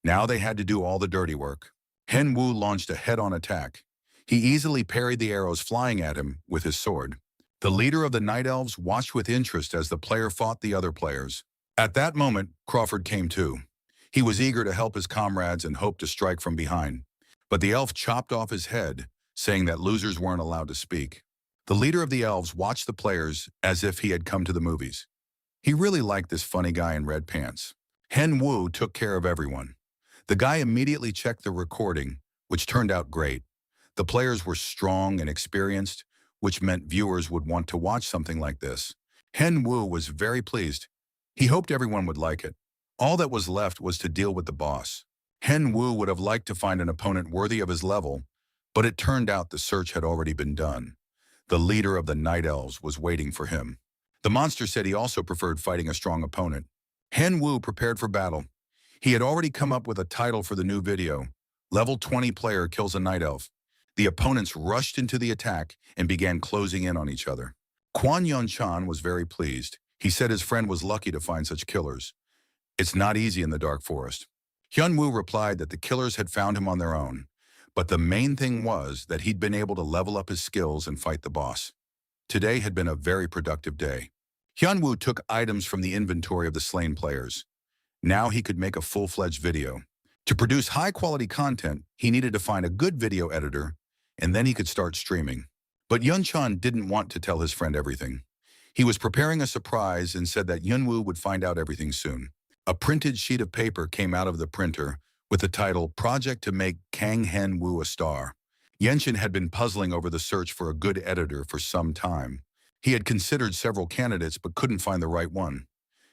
Now they had to do all the dirty work. Hen Wu launched a head-on attack. He easily parried the arrows flying at him with his sword. The leader of the Night Elves watched with interest as the player fought the other players. At that moment, Crawford came too. He was eager to help his comrades and hoped to strike from behind. But the elf chopped off his head, saying that losers weren't allowed to speak. The leader of the elves watched the players as if he had come to the movies. He really liked this funny guy in red pants. Hen Wu took care of everyone. The guy immediately checked the recording, which turned out great. The players were strong and experienced, which meant viewers would want to watch something like this. Hen Wu was very pleased. He hoped everyone would like it. All that was left was to deal with the boss. Hen Wu would have liked to find an opponent worthy of his level, but it turned out the search had already been done. The leader of the Night Elves was waiting for him. The monster said he also preferred fighting a strong opponent. Hen Wu prepared for battle. He had already come up with a title for the new video, Level 20 Player Kills a Night Elf. The opponents rushed into the attack and began closing in on each other. Quan Yunchan was very pleased. He said his friend was lucky to find such killers. It's not easy in the dark forest. Hyun Woo replied that the killers had found him on their own, but the main thing was that he'd been able to level up his skills and fight the boss. Today had been a very productive day. Hyun Woo took items from the inventory of the slain players. Now he could make a full-fledged video. To produce high-quality content, he needed to find a good video editor, and then he could start streaming. But Yunchan didn't want to tell his friend everything. He was preparing a surprise and said that Yunwoo would find out everything soon. A printed sheet of paper came out of the printer with the title Project to Make Kang Hen Woo a Star. Yenshin had been puzzling over the search for a good editor for some time. He had considered several candidates but couldn't find the right one.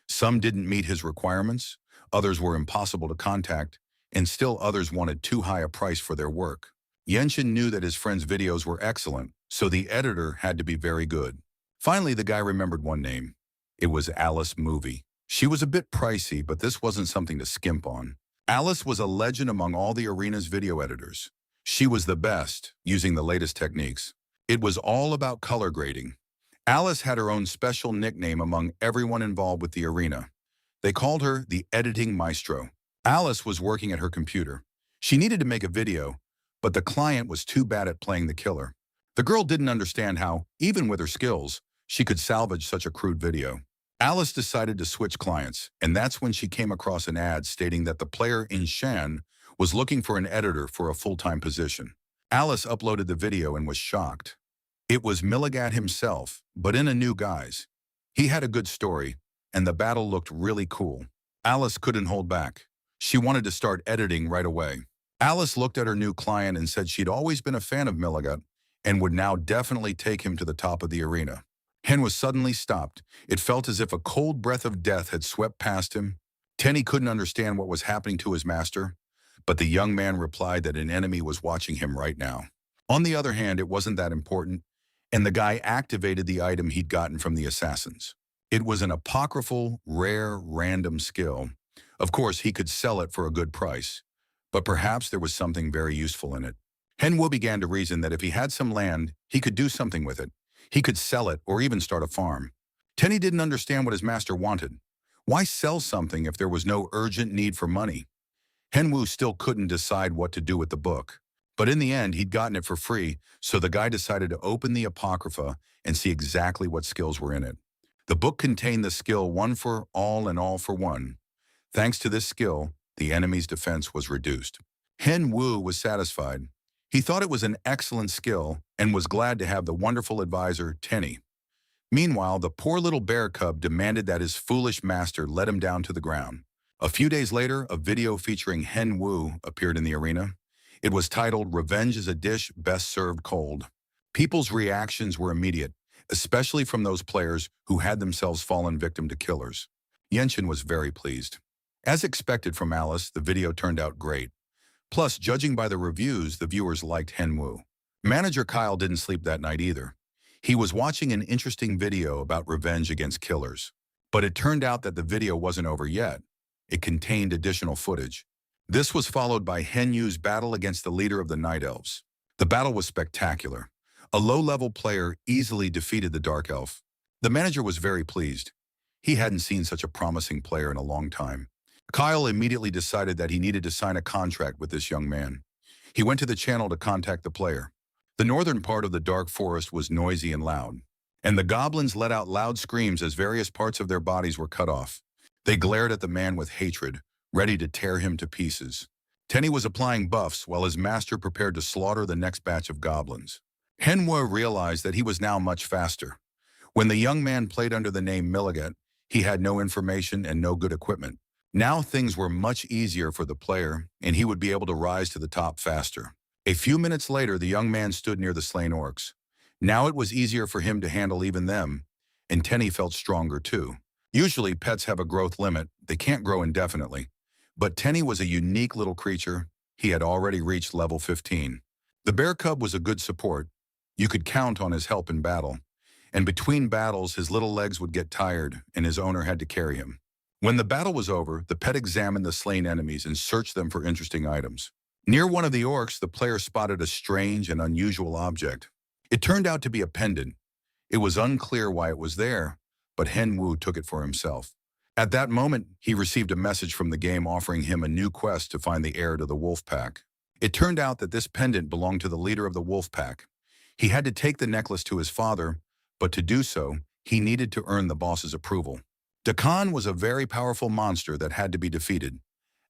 Some didn't meet his requirements, others were impossible to contact, and still others wanted too high a price for their work. Yenshin knew that his friend's videos were excellent, so the editor had to be very good. Finally, the guy remembered one name. It was Alice Movie. She was a bit pricey, but this wasn't something to skimp on. Alice was a legend among all the arena's video editors. She was the best, using the latest techniques. It was all about color grading. Alice had her own special nickname among everyone involved with the arena. They called her the editing maestro. Alice was working at her computer. She needed to make a video, but the client was too bad at playing the killer. The girl didn't understand how, even with her skills, she could salvage such a crude video. Alice decided to switch clients, and that's when she came across an ad stating that the player in Shan was looking for an editor for a full-time position. Alice uploaded the video and was shocked. It was Milligat himself, but in a new guise. He had a good story, and the battle looked really cool. Alice couldn't hold back. She wanted to start editing right away. Alice looked at her new client and said she'd always been a fan of Milligat and would now definitely take him to the top of the arena. Hen was suddenly stopped. It felt as if a cold breath of death had swept past him. Tenny couldn't understand what was happening to his master, but the young man replied that an enemy was watching him right now. On the other hand, it wasn't that important. and the guy activated the item he'd gotten from the assassins. It was an apocryphal, rare, random skill. Of course, he could sell it for a good price, but perhaps there was something very useful in it. Henwu began to reason that if he had some land, he could do something with it. He could sell it or even start a farm. Tenny didn't understand what his master wanted. Why sell something if there was no urgent need for money? Henwu still couldn't decide what to do with the book. But in the end, he'd gotten it for free, so the guy decided to open the Apocrypha and see exactly what skills were in it. The book contained the skill one for all and all for one. Thanks to this skill, the enemy's defense was reduced. Henwu was satisfied. He thought it was an excellent skill and was glad to have the wonderful advisor, Tenny. Meanwhile, the poor little bear cub demanded that his foolish master let him down to the ground. A few days later, a video featuring Henwu appeared in the arena. It was titled, "Revenge is a Dish Best Served Cold." People's reactions were immediate, especially from those players who had themselves fallen victim to killers. Yenshin was very pleased. As expected from Alice, the video turned out great. Plus, judging by the reviews, the viewers liked Henwu. Manager Kyle didn't sleep that night either. He was watching an interesting video about revenge against killers. But it turned out that the video wasn't over yet. It contained additional footage. This was followed by Henyu's battle against the leader of the Night Elves. The battle was spectacular. A low-level player easily defeated the Dark Elf. The manager was very pleased. He hadn't seen such a promising player in a long time. Kyle immediately decided that he needed to sign a contract with this young man. He went to the channel to contact the player. The northern part of the dark forest was noisy and loud, and the goblins let out loud screams as various parts of their bodies were cut off. They glared at the man with hatred, ready to tear him to pieces. Tenny was applying buffs while his master prepared to slaughter the next batch of goblins. Henwa realized that he was now much faster. When the young man played under the name Milligat, he had no information and no good equipment. Now things were much easier for the player, and he would be able to rise to the top faster. A few minutes later, the young man stood near the slain orcs. Now it was easier for him to handle even them, and Tenny felt stronger too. Usually pets have a growth limit. They can't grow indefinitely. But Tenny was a unique little creature. He had already reached level 15. The bear cub was a good support. You could count on his help in battle. And between battles, his little legs would get tired, and his owner had to carry him. When the battle was over, the pet examined the slain enemies and searched them for interesting items. Near one of the orcs, the player spotted a strange and unusual object. It turned out to be a pendant. It was unclear why it was there, but Henwu took it for himself. At that moment, he received a message from the game offering him a new quest to find the heir to the wolf pack. It turned out that this pendant belonged to the leader of the wolf pack. He had to take the necklace to his father, but to do so, he needed to earn the boss's approval. Dakan was a very powerful monster that had to be defeated.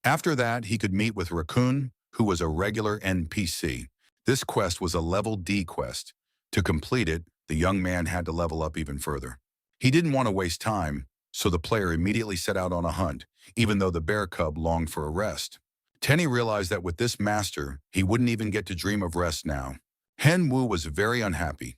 After that, he could meet with Raccoon, who was a regular NPC. This quest was a level D quest. To complete it, the young man had to level up even further. He didn't want to waste time, so the player immediately set out on a hunt, even though the bear cub longed for a rest. Tenny realized that with this master, he wouldn't even get to dream of rest now. Henwu was very unhappy.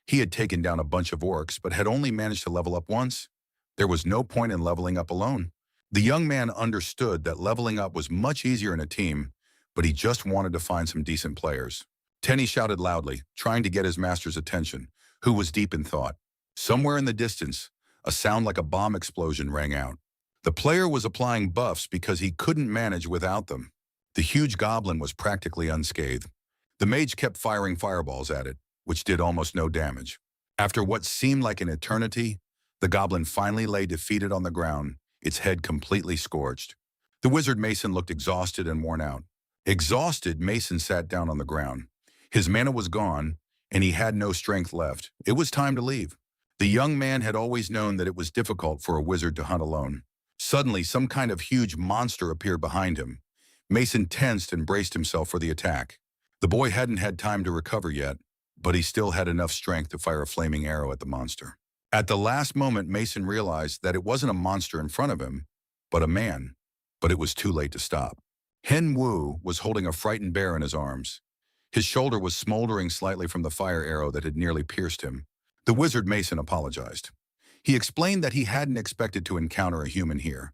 He had taken down a bunch of orcs, but had only managed to level up once. There was no point in leveling up alone. The young man understood that leveling up was much easier in a team, but he just wanted to find some decent players. Tenny shouted loudly, trying to get his master's attention, who was deep in thought. Somewhere in the distance, a sound like a bomb explosion rang out. The player was applying buffs because he couldn't manage without them. The huge goblin was practically unscathed. The mage kept firing fireballs at it, which did almost no damage. After what seemed like an eternity, the goblin finally lay defeated on the ground, its head completely scorched. The wizard Mason looked exhausted and worn out. Exhausted, Mason sat down on the ground. His mana was gone, and he had no strength left. It was time to leave. The young man had always known that it was difficult for a wizard to hunt alone. Suddenly, some kind of huge monster appeared behind him. Mason tensed and braced himself for the attack. The boy hadn't had time to recover yet, but he still had enough strength to fire a flaming arrow at the monster. At the last moment, Mason realized that it wasn't a monster in front of him, but a man. But it was too late to stop. Henwu was holding a frightened bear in his arms. His shoulder was smoldering slightly from the fire arrow that had nearly pierced him. The wizard Mason apologized. He explained that he hadn't expected to encounter a human here,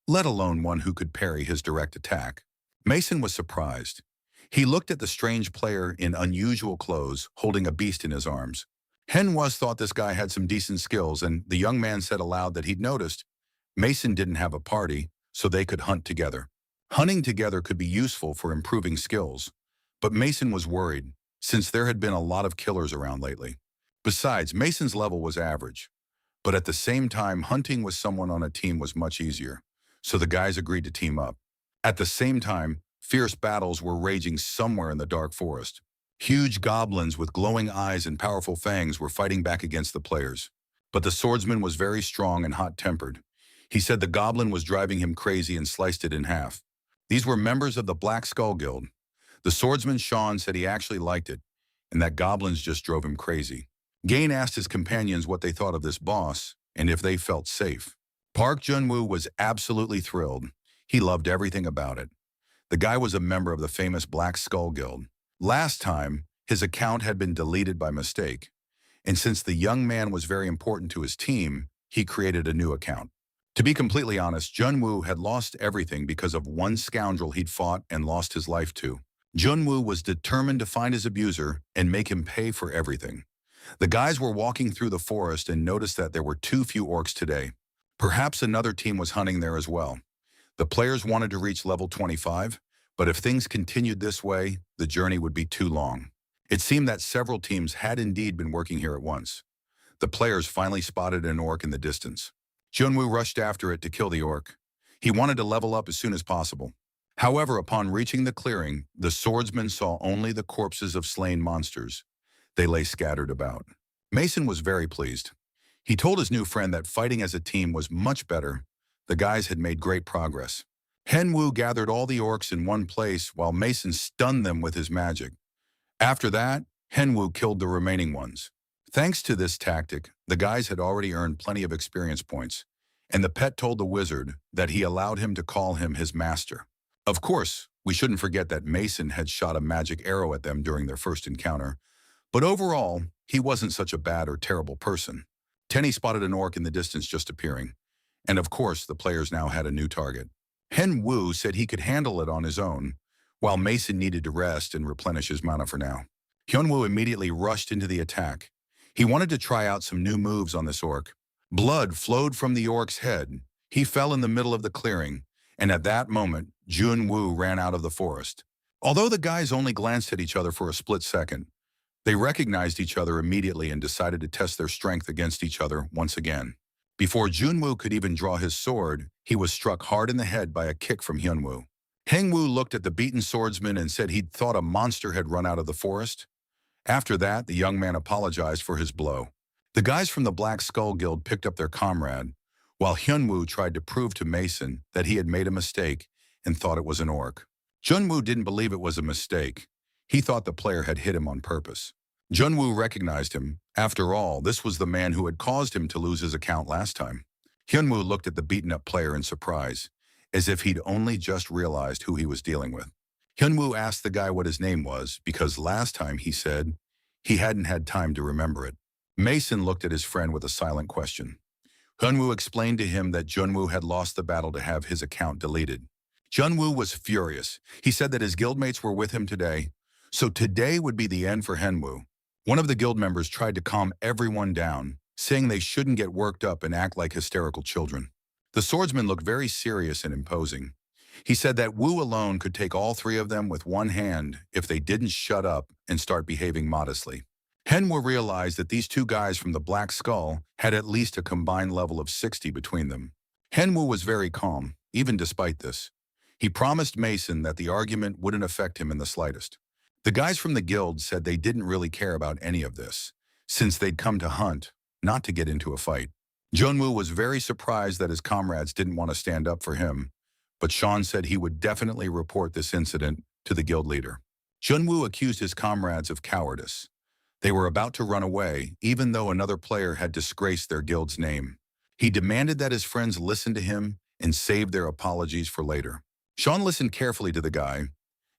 let alone one who could parry his direct attack. Mason was surprised. He looked at the strange player in unusual clothes, holding a beast in his arms. Henwas thought this guy had some decent skills, and the young man said aloud that he'd noticed Mason didn't have a party, so they could hunt together. Hunting together could be useful for improving skills, but Mason was worried, since there had been a lot of killers around lately. Besides, Mason's level was average, but at the same time, hunting with someone on a team was much easier, so the guys agreed to team up. At the same time, fierce battles were raging somewhere in the dark forest. Huge goblins with glowing eyes and powerful fangs were fighting back against the players. But the swordsman was very strong and hot-tempered. He said the goblin was driving him crazy and sliced it in half. These were members of the Black Skull Guild. The swordsman Sean said he actually liked it, and that goblins just drove him crazy. Gain asked his companions what they thought of this boss, and if they felt safe. Park Jun-woo was absolutely thrilled. He loved everything about it. The guy was a member of the famous Black Skull Guild. Last time, his account had been deleted by mistake, and since the young man was very important to his team, he created a new account. To be completely honest, Jun-woo had lost everything because of one scoundrel he'd fought and lost his life to. Jun-woo was determined to find his abuser and make him pay for everything. The guys were walking through the forest and noticed that there were too few orcs today. Perhaps another team was hunting there as well. The players wanted to reach level 25, but if things continued this way, the journey would be too long. It seemed that several teams had indeed been working here at once. The players finally spotted an orc in the distance. Jun-woo rushed after it to kill the orc. He wanted to level up as soon as possible. However, upon reaching the clearing, the swordsman saw only the corpses of slain monsters. They lay scattered about. Mason was very pleased. He told his new friend that fighting as a team was much better. The guys had made great progress. Henwoo gathered all the orcs in one place while Mason stunned them with his magic. After that, Henwoo killed the remaining ones. Thanks to this tactic, the guys had already earned plenty of experience points, and the pet told the wizard that he allowed him to call him his master. Of course, we shouldn't forget that Mason had shot a magic arrow at them during their first encounter, but overall, he wasn't such a bad or terrible person. Tenny spotted an orc in the distance just appearing, and of course, the players now had a new target. Hen Wu said he could handle it on his own, while Mason needed to rest and replenish his mana for now. Hyunwoo immediately rushed into the attack. He wanted to try out some new moves on this orc. Blood flowed from the orc's head. He fell in the middle of the clearing, and at that moment, Jun-woo ran out of the forest. Although the guys only glanced at each other for a split second, they recognized each other immediately and decided to test their strength against each other once again. Before Jun-woo could even draw his sword, he was struck hard in the head by a kick from Hyunwoo. Heng-woo looked at the beaten swordsman and said he'd thought a monster had run out of the forest. After that, the young man apologized for his blow. The guys from the Black Skull Guild picked up their comrade, while Hyunwoo tried to prove to Mason that he had made a mistake and thought it was an orc. Junwoo didn't believe it was a mistake. He thought the player had hit him on purpose. Junwoo recognized him. After all, this was the man who had caused him to lose his account last time. Hyunwoo looked at the beaten-up player in surprise, as if he'd only just realized who he was dealing with. Hyunwoo asked the guy what his name was, because last time he said he hadn't had time to remember it. Mason looked at his friend with a silent question. Hyunwoo explained to him that Junwoo had lost the battle to have his account deleted. Junwoo was furious. He said that his guildmates were with him today, so today would be the end for Henwoo. One of the guild members tried to calm everyone down, saying they shouldn't get worked up and act like hysterical children. The swordsman looked very serious and imposing. He said that Wu alone could take all three of them with one hand if they didn't shut up and start behaving modestly. Henwoo realized that these two guys from the Black Skull had at least a combined level of 60 between them. Henwoo was very calm, even despite this. He promised Mason that the argument wouldn't affect him in the slightest. The guys from the guild said they didn't really care about any of this, since they'd come to hunt, not to get into a fight. Junwoo was very surprised that his comrades didn't want to stand up for him, but Sean said he would definitely report this incident to the guild leader. Junwoo accused his comrades of cowardice. They were about to run away, even though another player had disgraced their guild's name. He demanded that his friends listen to him and save their apologies for later. Sean listened carefully to the guy,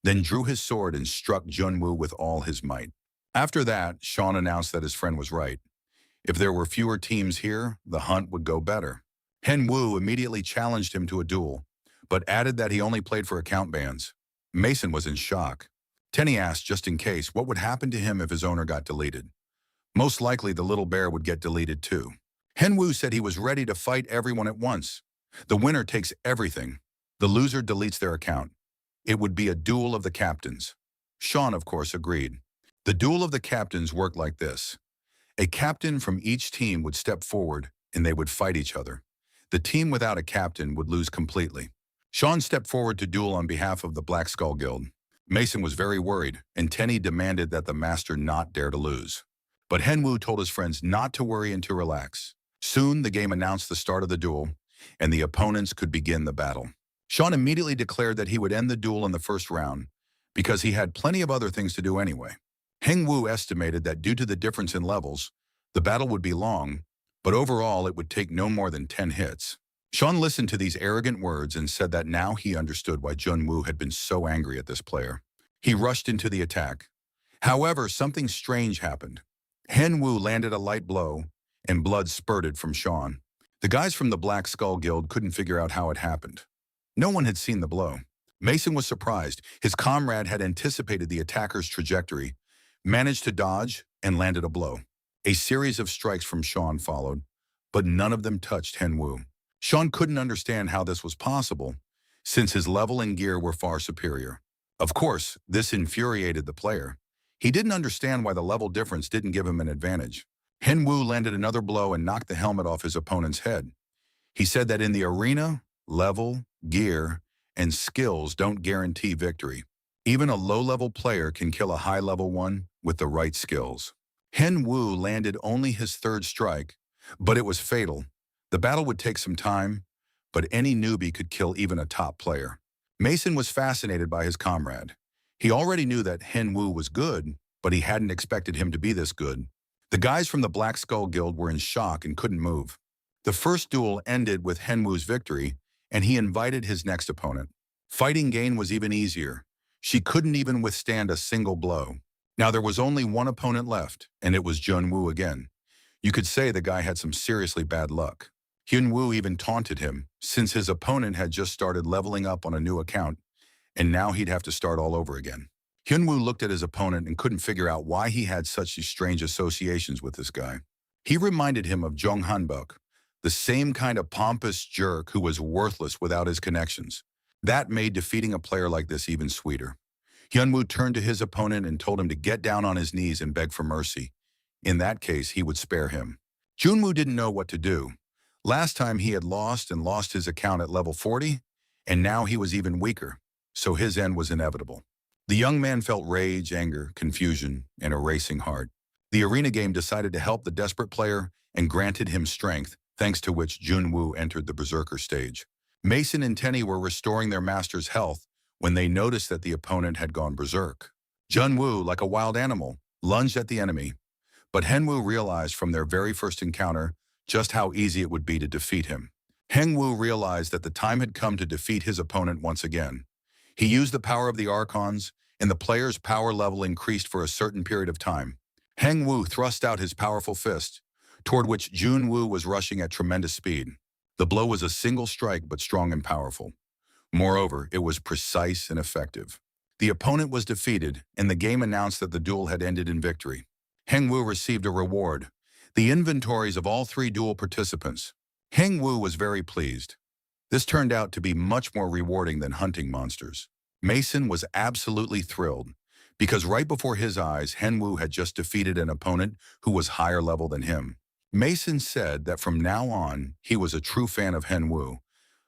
then drew his sword and struck Junwoo with all his might. After that, Sean announced that his friend was right. If there were fewer teams here, the hunt would go better. Henwoo immediately challenged him to a duel, but added that he only played for account bans. Mason was in shock. Tenny asked, just in case, what would happen to him if his owner got deleted. Most likely the little bear would get deleted too. Henwu said he was ready to fight everyone at once. The winner takes everything. The loser deletes their account. It would be a duel of the captains. Sean, of course, agreed. The duel of the captains worked like this. A captain from each team would step forward and they would fight each other. The team without a captain would lose completely. Sean stepped forward to duel on behalf of the Black Skull Guild. Mason was very worried, and Tenny demanded that the master not dare to lose. But Henwu told his friends not to worry and to relax. Soon, the game announced the start of the duel, and the opponents could begin the battle. Sean immediately declared that he would end the duel in the first round, because he had plenty of other things to do anyway. Henwu estimated that due to the difference in levels, the battle would be long, but overall it would take no more than 10 hits. Sean listened to these arrogant words and said that now he understood why Junwoo had been so angry at this player. He rushed into the attack. However, something strange happened. Henwu landed a light blow, and blood spurted from Sean. The guys from the Black Skull Guild couldn't figure out how it happened. No one had seen the blow. Mason was surprised. His comrade had anticipated the attacker's trajectory, managed to dodge, and landed a blow. A series of strikes from Sean followed, but none of them touched Henwu. Sean couldn't understand how this was possible, since his level and gear were far superior. Of course, this infuriated the player. He didn't understand why the level difference didn't give him an advantage. Henwu landed another blow and knocked the helmet off his opponent's head. He said that in the arena, level, gear, and skills don't guarantee victory. Even a low-level player can kill a high-level one with the right skills. Henwu landed only his third strike, but it was fatal. The battle would take some time, but any newbie could kill even a top player. Mason was fascinated by his comrade. He already knew that Henwu was good, but he hadn't expected him to be this good. The guys from the Black Skull Guild were in shock and couldn't move. The first duel ended with Henwu's victory, and he invited his next opponent. Fighting Gain was even easier. She couldn't even withstand a single blow. Now there was only one opponent left, and it was Junwoo again. You could say the guy had some seriously bad luck. Hyunwoo even taunted him, since his opponent had just started leveling up on a new account, and now he'd have to start all over again. Hyunwoo looked at his opponent and couldn't figure out why he had such strange associations with this guy. He reminded him of Jung Hanbok, the same kind of pompous jerk who was worthless without his connections. That made defeating a player like this even sweeter. Hyunwoo turned to his opponent and told him to get down on his knees and beg for mercy. In that case, he would spare him. Junwoo didn't know what to do. Last time he had lost his account at level 40, and now he was even weaker, so his end was inevitable. The young man felt rage, anger, confusion, and a racing heart. The arena game decided to help the desperate player and granted him strength, thanks to which Junwoo entered the berserker stage. Mason and Tenny were restoring their master's health when they noticed that the opponent had gone berserk. Junwoo, like a wild animal, lunged at the enemy, but Henwu realized from their very first encounter just how easy it would be to defeat him. Henwu realized that the time had come to defeat his opponent once again. He used the power of the Archons, and the player's power level increased for a certain period of time. Henwu thrust out his powerful fist, toward which Junwoo was rushing at tremendous speed. The blow was a single strike, but strong and powerful. Moreover, it was precise and effective. The opponent was defeated, and the game announced that the duel had ended in victory. Henwu received a reward, the inventories of all 3 duel participants. Henwu was very pleased. This turned out to be much more rewarding than hunting monsters. Mason was absolutely thrilled, because right before his eyes, Henwu had just defeated an opponent who was higher level than him. Mason said that from now on, he was a true fan of Henwu.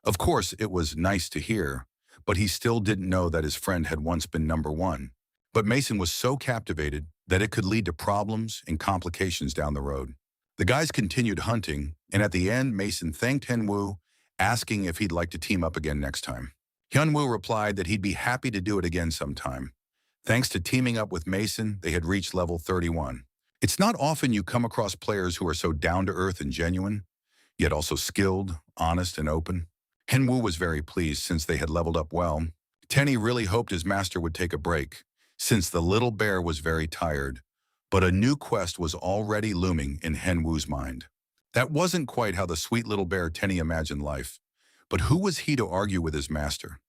Of course, it was nice to hear, but he still didn't know that his friend had once been number 1. But Mason was so captivated that it could lead to problems and complications down the road. The guys continued hunting, and at the end, Mason thanked Henwu, asking if he'd like to team up again next time. Hyunwoo replied that he'd be happy to do it again sometime. Thanks to teaming up with Mason, they had reached level 31. It's not often you come across players who are so down-to-earth and genuine, yet also skilled, honest, and open. Henwu was very pleased since they had leveled up well. Tenny really hoped his master would take a break, since the little bear was very tired. But a new quest was already looming in Henwu's mind. That wasn't quite how the sweet little bear Tenny imagined life. But who was he to argue with his master?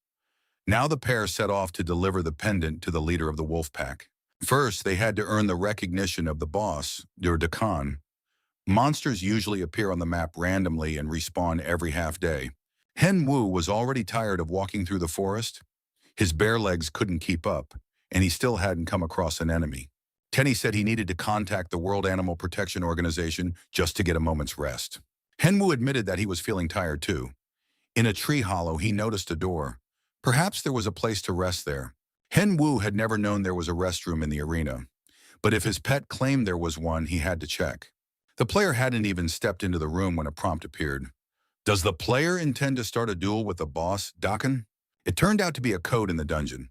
Now the pair set off to deliver the pendant to the leader of the wolf pack. First, they had to earn the recognition of the boss, their Dakan. Monsters usually appear on the map randomly and respawn every half day. Hen Wu was already tired of walking through the forest. His bare legs couldn't keep up, and he still hadn't come across an enemy. Tenny said he needed to contact the World Animal Protection Organization just to get a moment's rest. Hen Wu admitted that he was feeling tired too. In a tree hollow, he noticed a door. Perhaps there was a place to rest there. Hen Wu had never known there was a restroom in the arena, but if his pet claimed there was one, he had to check. The player hadn't even stepped into the room when a prompt appeared. Does the player intend to start a duel with the boss, Dakan? It turned out to be a code in the dungeon.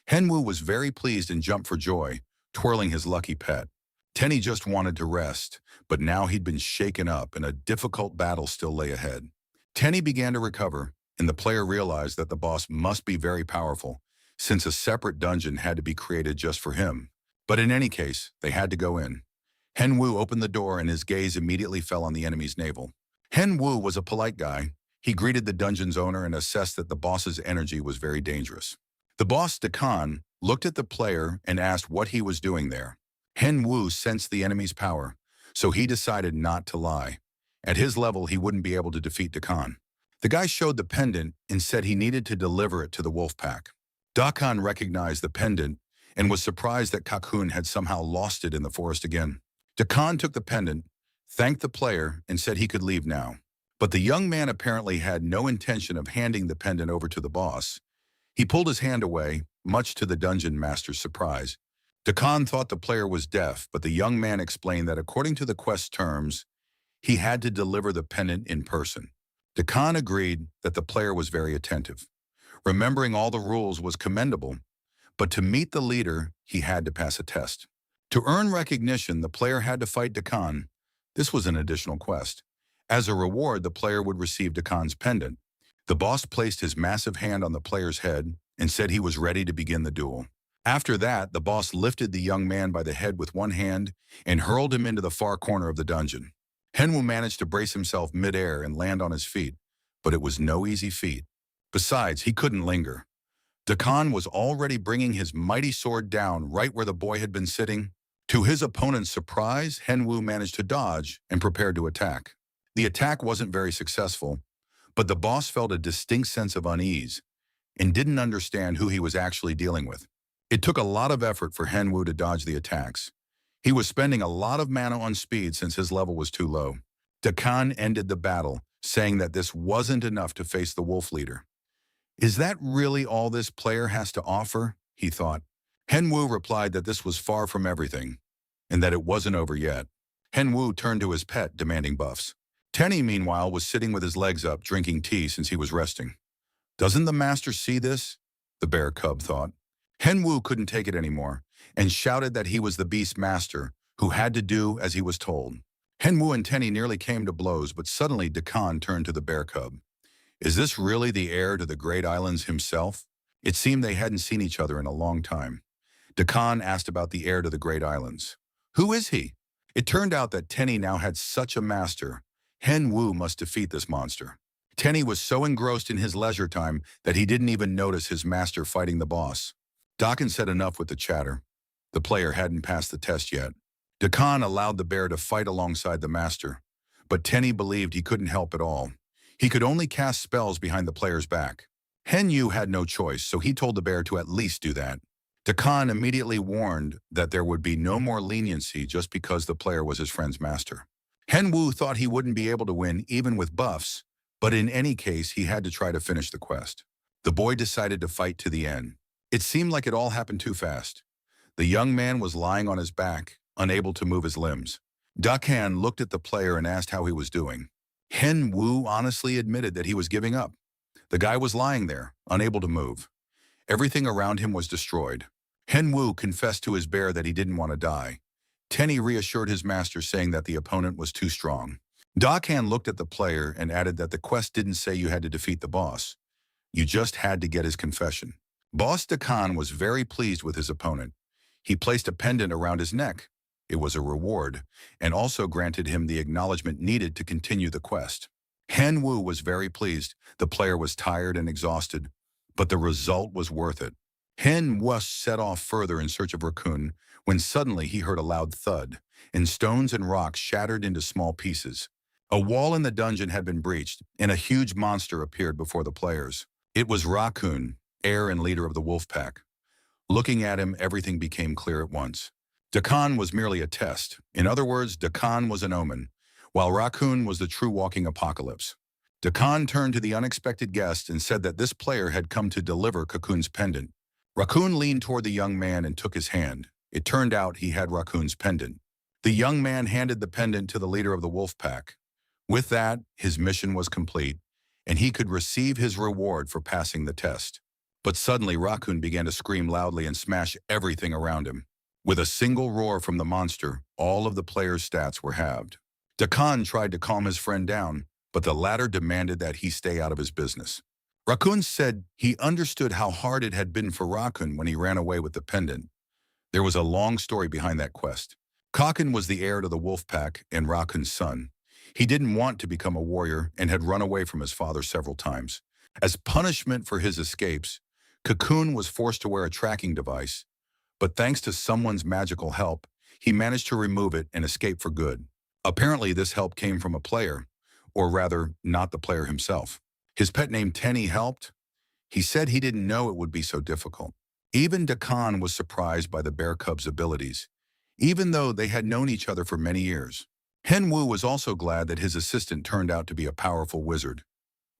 Hen Wu was very pleased and jumped for joy, twirling his lucky pet. Tenny just wanted to rest, but now he'd been shaken up and a difficult battle still lay ahead. Tenny began to recover, and the player realized that the boss must be very powerful, since a separate dungeon had to be created just for him. But in any case, they had to go in. Hen Wu opened the door and his gaze immediately fell on the enemy's navel. Hen Wu was a polite guy. He greeted the dungeon's owner and assessed that the boss's energy was very dangerous. The boss, Dakan, looked at the player and asked what he was doing there. Hen Wu sensed the enemy's power, so he decided not to lie. At his level, he wouldn't be able to defeat Dakan. The guy showed the pendant and said he needed to deliver it to the wolf pack. Dakan recognized the pendant and was surprised that Kakun had somehow lost it in the forest again. Dakan took the pendant, thanked the player, and said he could leave now. But the young man apparently had no intention of handing the pendant over to the boss. He pulled his hand away, much to the dungeon master's surprise. Dakan thought the player was deaf, but the young man explained that according to the quest terms, he had to deliver the pendant in person. Dakan agreed that the player was very attentive. Remembering all the rules was commendable, but to meet the leader, he had to pass a test. To earn recognition, the player had to fight Dakan. This was an additional quest. As a reward, the player would receive Dakan's pendant. The boss placed his massive hand on the player's head and said he was ready to begin the duel. After that, the boss lifted the young man by the head with one hand and hurled him into the far corner of the dungeon. Hen Wu managed to brace himself midair and land on his feet, but it was no easy feat. Besides, he couldn't linger. Dakan was already bringing his mighty sword down right where the boy had been sitting. To his opponent's surprise, Hen Wu managed to dodge and prepared to attack. The attack wasn't very successful, but the boss felt a distinct sense of unease and didn't understand who he was actually dealing with. It took a lot of effort for Hen Wu to dodge the attacks. He was spending a lot of mana on speed since his level was too low. Dakan ended the battle, saying that this wasn't enough to face the wolf leader. Is that really all this player has to offer? He thought. Hen Wu replied that this was far from everything, and that it wasn't over yet. Hen Wu turned to his pet, demanding buffs. Tenny, meanwhile, was sitting with his legs up, drinking tea since he was resting. Doesn't the master see this? The bear cub thought. Hen Wu couldn't take it anymore, and shouted that he was the beast master, who had to do as he was told. Hen Wu and Tenny nearly came to blows, but suddenly Dakan turned to the bear cub. Is this really the heir to the Great Islands himself? It seemed they hadn't seen each other in a long time. Dakan asked about the heir to the Great Islands. Who is he? It turned out that Tenny now had such a master. Hen Wu must defeat this monster. Tenny was so engrossed in his leisure time that he didn't even notice his master fighting the boss. Dakan said enough with the chatter. The player hadn't passed the test yet. Dakan allowed the bear to fight alongside the master, but Tenny believed he couldn't help at all. He could only cast spells behind the player's back. Hen Yu had no choice, so he told the bear to at least do that. Dakan immediately warned that there would be no more leniency just because the player was his friend's master. Hen Wu thought he wouldn't be able to win even with buffs, but in any case, he had to try to finish the quest. The boy decided to fight to the end. It seemed like it all happened too fast. The young man was lying on his back, unable to move his limbs. Dakan looked at the player and asked how he was doing. Hen Wu honestly admitted that he was giving up. The guy was lying there, unable to move. Everything around him was destroyed. Hen Wu confessed to his bear that he didn't want to die. Tenny reassured his master, saying that the opponent was too strong. Dakan looked at the player and added that the quest didn't say you had to defeat the boss. You just had to get his confession. Boss Dakan was very pleased with his opponent. He placed a pendant around his neck. It was a reward, and also granted him the acknowledgement needed to continue the quest. Hen Wu was very pleased. The player was tired and exhausted, but the result was worth it. Hen Wu set off further in search of Raccoon, when suddenly he heard a loud thud, and stones and rocks shattered into small pieces. A wall in the dungeon had been breached, and a huge monster appeared before the players. It was Raccoon, heir and leader of the wolf pack. Looking at him, everything became clear at once. Dakan was merely a test. In other words, Dakan was an omen, while Raccoon was the true walking apocalypse. Dakan turned to the unexpected guest and said that this player had come to deliver Cocoon's pendant. Raccoon leaned toward the young man and took his hand. It turned out he had Raccoon's pendant. The young man handed the pendant to the leader of the wolf pack. With that, his mission was complete, and he could receive his reward for passing the test. But suddenly Raccoon began to scream loudly and smash everything around him. With a single roar from the monster, all of the players' stats were halved. Dakan tried to calm his friend down, but the latter demanded that he stay out of his business. Raccoon said he understood how hard it had been for Raccoon when he ran away with the pendant. There was a long story behind that quest. Raccoon was the heir to the wolf pack and Raccoon's son. He didn't want to become a warrior and had run away from his father several times. As punishment for his escapes, Cocoon was forced to wear a tracking device, but thanks to someone's magical help, he managed to remove it and escape for good. Apparently, this help came from a player, or rather, not the player himself. His pet named Tenny helped. He said he didn't know it would be so difficult. Even Dakan was surprised by the bear cub's abilities, even though they had known each other for many years. Henwu was also glad that his assistant turned out to be a powerful wizard.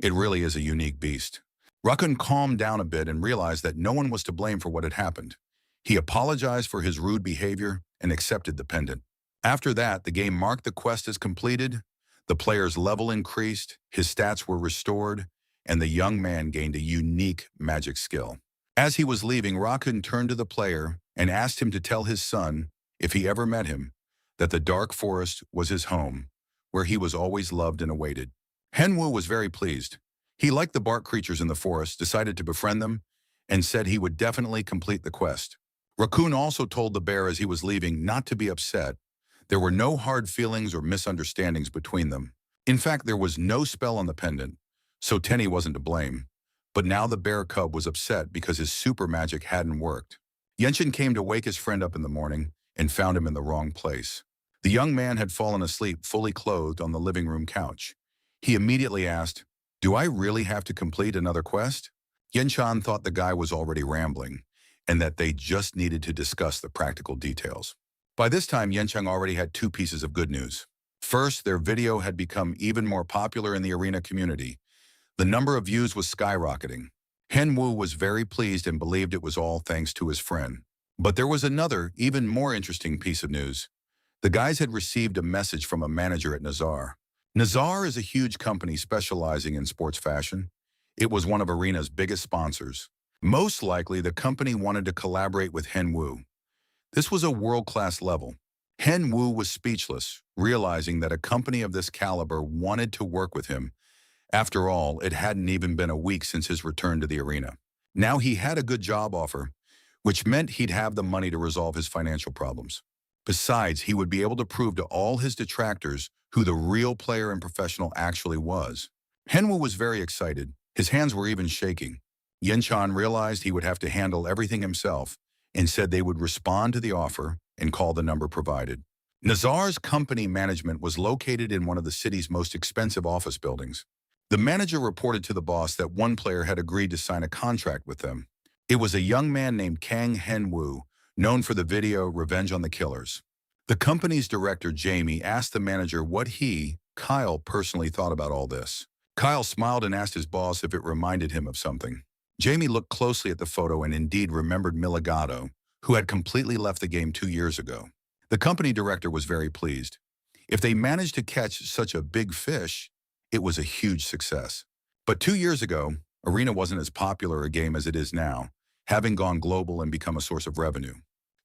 It really is a unique beast. Raccoon calmed down a bit and realized that no one was to blame for what had happened. He apologized for his rude behavior and accepted the pendant. After that, the game marked the quest as completed, the player's level increased, his stats were restored, and the young man gained a unique magic skill. As he was leaving, Raccoon turned to the player and asked him to tell his son, if he ever met him, that the dark forest was his home, where he was always loved and awaited. Henwu was very pleased. He liked the bark creatures in the forest, decided to befriend them, and said he would definitely complete the quest. Raccoon also told the bear as he was leaving not to be upset. There were no hard feelings or misunderstandings between them. In fact, there was no spell on the pendant, so Tenny wasn't to blame. But now the bear cub was upset because his super magic hadn't worked. Yenshin came to wake his friend up in the morning and found him in the wrong place. The young man had fallen asleep fully clothed on the living room couch. He immediately asked, "Do I really have to complete another quest?" Yenshan thought the guy was already rambling, and that they just needed to discuss the practical details. By this time, Yenchang already had two pieces of good news. First, their video had become even more popular in the arena community. The number of views was skyrocketing. Henwu was very pleased and believed it was all thanks to his friend. But there was another, even more interesting piece of news. The guys had received a message from a manager at Nazar. Nazar is a huge company specializing in sports fashion. It was one of Arena's biggest sponsors. Most likely, the company wanted to collaborate with Henwu. This was a world-class level. Henwu was speechless, realizing that a company of this caliber wanted to work with him. After all, it hadn't even been a week since his return to the arena. Now he had a good job offer, which meant he'd have the money to resolve his financial problems. Besides, he would be able to prove to all his detractors who the real player and professional actually was. Henwu was very excited. His hands were even shaking. Yenchan realized he would have to handle everything himself and said they would respond to the offer and call the number provided. Nazar's company management was located in one of the city's most expensive office buildings. The manager reported to the boss that one player had agreed to sign a contract with them. It was a young man named Kang Henwu, known for the video Revenge on the Killers. The company's director, Jamie, asked the manager what he, Kyle, personally thought about all this. Kyle smiled and asked his boss if it reminded him of something. Jamie looked closely at the photo and indeed remembered Miligato, who had completely left the game 2 years ago. The company director was very pleased. If they managed to catch such a big fish, it was a huge success. But 2 years ago, Arena wasn't as popular a game as it is now, having gone global and become a source of revenue.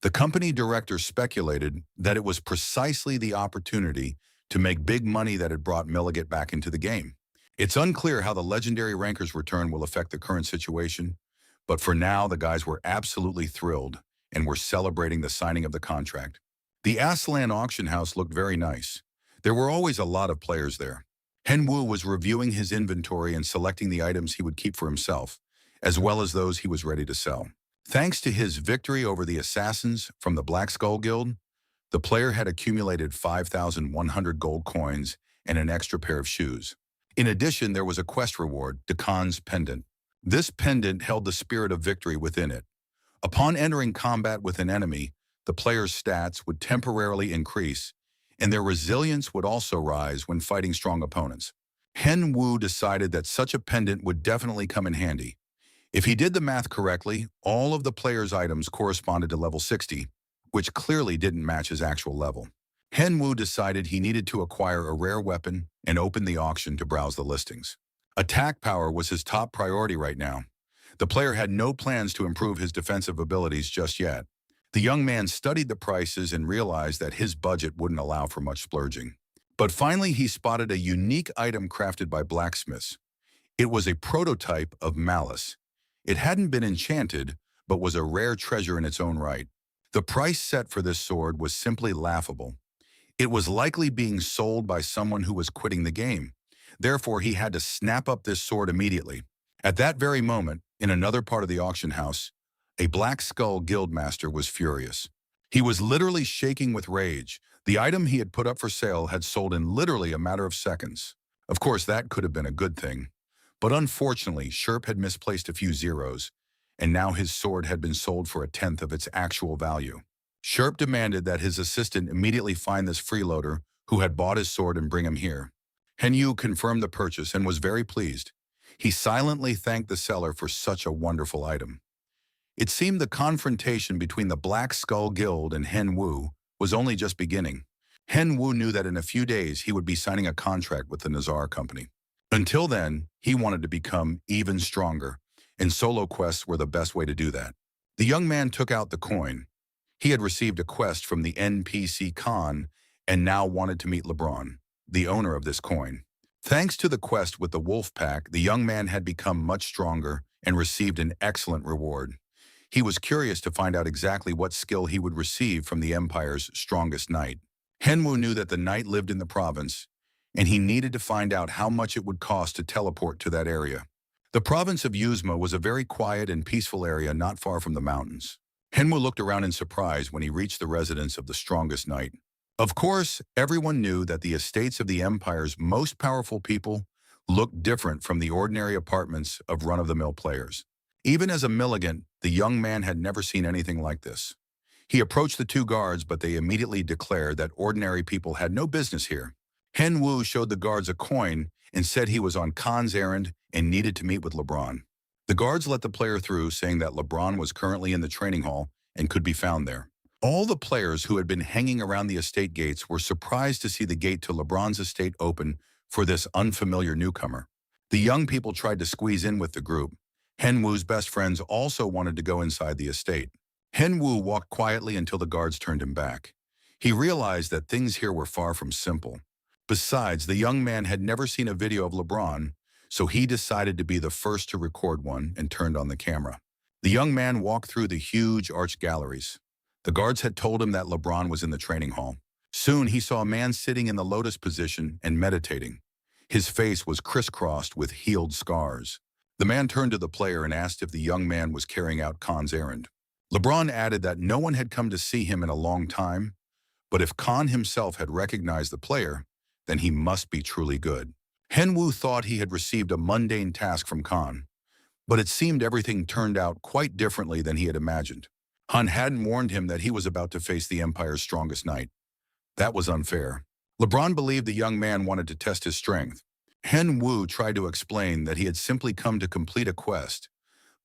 The company director speculated that it was precisely the opportunity to make big money that had brought Milligat back into the game. It's unclear how the legendary ranker's return will affect the current situation, but for now, the guys were absolutely thrilled and were celebrating the signing of the contract. The Aslan auction house looked very nice. There were always a lot of players there. Henwu was reviewing his inventory and selecting the items he would keep for himself, as well as those he was ready to sell. Thanks to his victory over the assassins from the Black Skull Guild, the player had accumulated 5,100 gold coins and an extra pair of shoes. In addition, there was a quest reward, Dakon's Pendant. This pendant held the spirit of victory within it. Upon entering combat with an enemy, the player's stats would temporarily increase, and their resilience would also rise when fighting strong opponents. Hen Wu decided that such a pendant would definitely come in handy. If he did the math correctly, all of the player's items corresponded to level 60, which clearly didn't match his actual level. Hen Wu decided he needed to acquire a rare weapon and opened the auction to browse the listings. Attack power was his top priority right now. The player had no plans to improve his defensive abilities just yet. The young man studied the prices and realized that his budget wouldn't allow for much splurging. But finally, he spotted a unique item crafted by blacksmiths. It was a prototype of Malice. It hadn't been enchanted, but was a rare treasure in its own right. The price set for this sword was simply laughable. It was likely being sold by someone who was quitting the game. Therefore, he had to snap up this sword immediately. At that very moment, in another part of the auction house, a Black Skull Guildmaster was furious. He was literally shaking with rage. The item he had put up for sale had sold in literally a matter of seconds. Of course, that could have been a good thing. But unfortunately, Sherp had misplaced a few zeros, and now his sword had been sold for a tenth of its actual value. Sherp demanded that his assistant immediately find this freeloader who had bought his sword and bring him here. Henyu confirmed the purchase and was very pleased. He silently thanked the seller for such a wonderful item. It seemed the confrontation between the Black Skull Guild and Hen Wu was only just beginning. Hen Wu knew that in a few days he would be signing a contract with the Nazar Company. Until then, he wanted to become even stronger, and solo quests were the best way to do that. The young man took out the coin. He had received a quest from the NPC Khan and now wanted to meet LeBron, the owner of this coin. Thanks to the quest with the wolf pack, the young man had become much stronger and received an excellent reward. He was curious to find out exactly what skill he would receive from the Empire's strongest knight. Henwu knew that the knight lived in the province, and he needed to find out how much it would cost to teleport to that area. The province of Yuzma was a very quiet and peaceful area not far from the mountains. Henwu looked around in surprise when he reached the residence of the strongest knight. Of course, everyone knew that the estates of the Empire's most powerful people looked different from the ordinary apartments of run-of-the-mill players. Even as a Milligan, the young man had never seen anything like this. He approached the two guards, but they immediately declared that ordinary people had no business here. Hen Wu showed the guards a coin and said he was on Khan's errand and needed to meet with LeBron. The guards let the player through, saying that LeBron was currently in the training hall and could be found there. All the players who had been hanging around the estate gates were surprised to see the gate to LeBron's estate open for this unfamiliar newcomer. The young people tried to squeeze in with the group. Hen Wu's best friends also wanted to go inside the estate. Hen Wu walked quietly until the guards turned him back. He realized that things here were far from simple. Besides, the young man had never seen a video of LeBron, so he decided to be the first to record one and turned on the camera. The young man walked through the huge arched galleries. The guards had told him that LeBron was in the training hall. Soon he saw a man sitting in the lotus position and meditating. His face was crisscrossed with healed scars. The man turned to the player and asked if the young man was carrying out Khan's errand. LeBron added that no one had come to see him in a long time, but if Khan himself had recognized the player, then he must be truly good. Hen Wu thought he had received a mundane task from Khan, but it seemed everything turned out quite differently than he had imagined. Han hadn't warned him that he was about to face the Empire's strongest knight. That was unfair. LeBron believed the young man wanted to test his strength. Hen Wu tried to explain that he had simply come to complete a quest,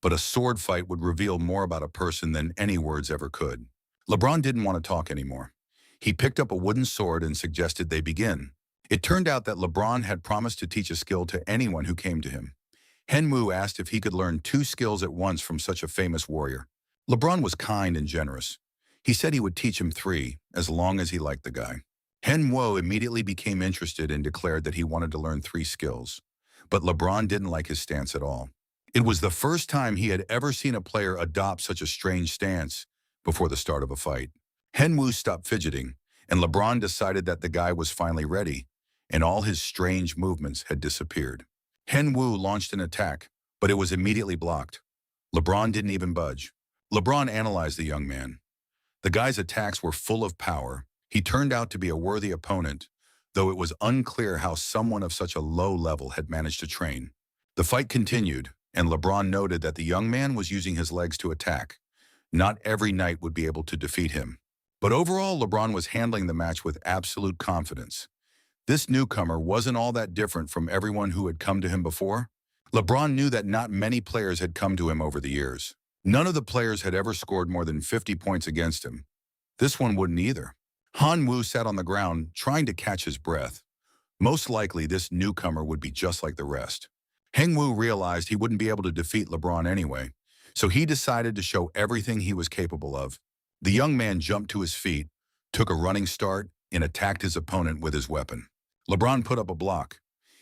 but a sword fight would reveal more about a person than any words ever could. LeBron didn't want to talk anymore. He picked up a wooden sword and suggested they begin. It turned out that LeBron had promised to teach a skill to anyone who came to him. Hen Wu asked if he could learn 2 skills at once from such a famous warrior. LeBron was kind and generous. He said he would teach him 3, as long as he liked the guy. Hen Wu immediately became interested and declared that he wanted to learn 3 skills. But LeBron didn't like his stance at all. It was the first time he had ever seen a player adopt such a strange stance before the start of a fight. Hen Wu stopped fidgeting, and LeBron decided that the guy was finally ready, and all his strange movements had disappeared. Hen Wu launched an attack, but it was immediately blocked. LeBron didn't even budge. LeBron analyzed the young man. The guy's attacks were full of power. He turned out to be a worthy opponent, though it was unclear how someone of such a low level had managed to train. The fight continued, and LeBron noted that the young man was using his legs to attack. Not every knight would be able to defeat him. But overall, LeBron was handling the match with absolute confidence. This newcomer wasn't all that different from everyone who had come to him before. LeBron knew that not many players had come to him over the years. None of the players had ever scored more than 50 points against him. This one wouldn't either. Han Wu sat on the ground, trying to catch his breath. Most likely, this newcomer would be just like the rest. Heng Wu realized he wouldn't be able to defeat LeBron anyway, so he decided to show everything he was capable of. The young man jumped to his feet, took a running start, and attacked his opponent with his weapon. LeBron put up a block.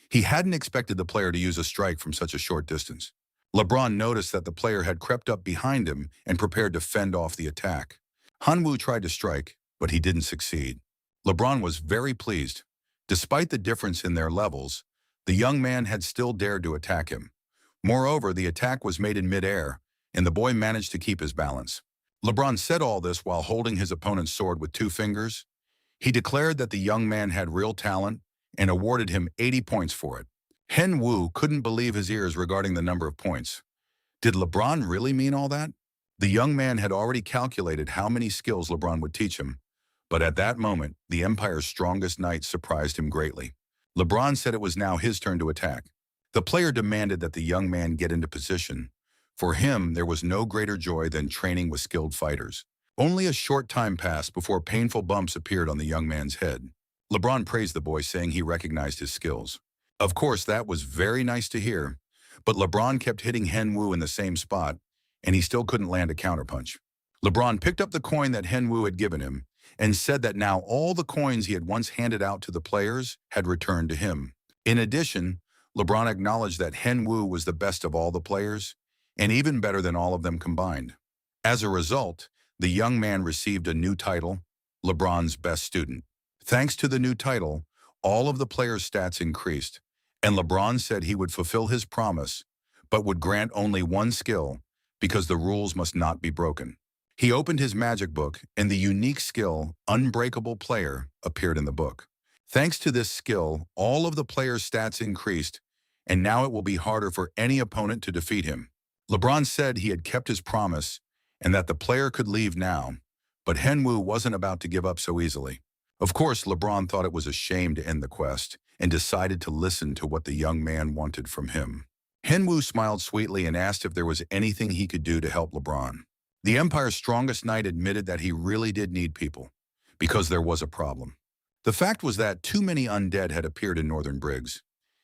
He hadn't expected the player to use a strike from such a short distance. LeBron noticed that the player had crept up behind him and prepared to fend off the attack. Han Wu tried to strike, but he didn't succeed. LeBron was very pleased. Despite the difference in their levels, the young man had still dared to attack him. Moreover, the attack was made in midair, and the boy managed to keep his balance. LeBron said all this while holding his opponent's sword with 2 fingers. He declared that the young man had real talent and awarded him 80 points for it. Hen Wu couldn't believe his ears regarding the number of points. Did LeBron really mean all that? The young man had already calculated how many skills LeBron would teach him, but at that moment, the Empire's strongest knight surprised him greatly. LeBron said it was now his turn to attack. The player demanded that the young man get into position. For him, there was no greater joy than training with skilled fighters. Only a short time passed before painful bumps appeared on the young man's head. LeBron praised the boy, saying he recognized his skills. Of course, that was very nice to hear, but LeBron kept hitting Hen Wu in the same spot, and he still couldn't land a counterpunch. LeBron picked up the coin that Hen Wu had given him and said that now all the coins he had once handed out to the players had returned to him. In addition, LeBron acknowledged that Hen Wu was the best of all the players, and even better than all of them combined. As a result, the young man received a new title, LeBron's best student. Thanks to the new title, all of the players' stats increased, and LeBron said he would fulfill his promise, but would grant only one skill because the rules must not be broken. He opened his magic book, and the unique skill, Unbreakable Player, appeared in the book. Thanks to this skill, all of the players' stats increased, and now it will be harder for any opponent to defeat him. LeBron said he had kept his promise and that the player could leave now, but Hen Wu wasn't about to give up so easily. Of course, LeBron thought it was a shame to end the quest and decided to listen to what the young man wanted from him. Hen Wu smiled sweetly and asked if there was anything he could do to help LeBron. The Empire's strongest knight admitted that he really did need people, because there was a problem. The fact was that too many undead had appeared in Northern Briggs.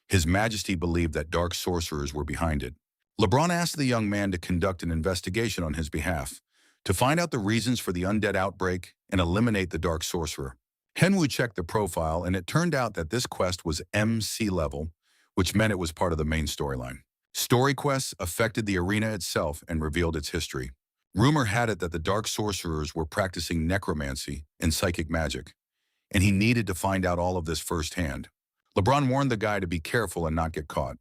His Majesty believed that dark sorcerers were behind it. LeBron asked the young man to conduct an investigation on his behalf, to find out the reasons for the undead outbreak and eliminate the dark sorcerer. Hen Wu checked the profile, and it turned out that this quest was MC level, which meant it was part of the main storyline. Story quests affected the arena itself and revealed its history. Rumor had it that the dark sorcerers were practicing necromancy and psychic magic, and he needed to find out all of this firsthand. LeBron warned the guy to be careful and not get caught.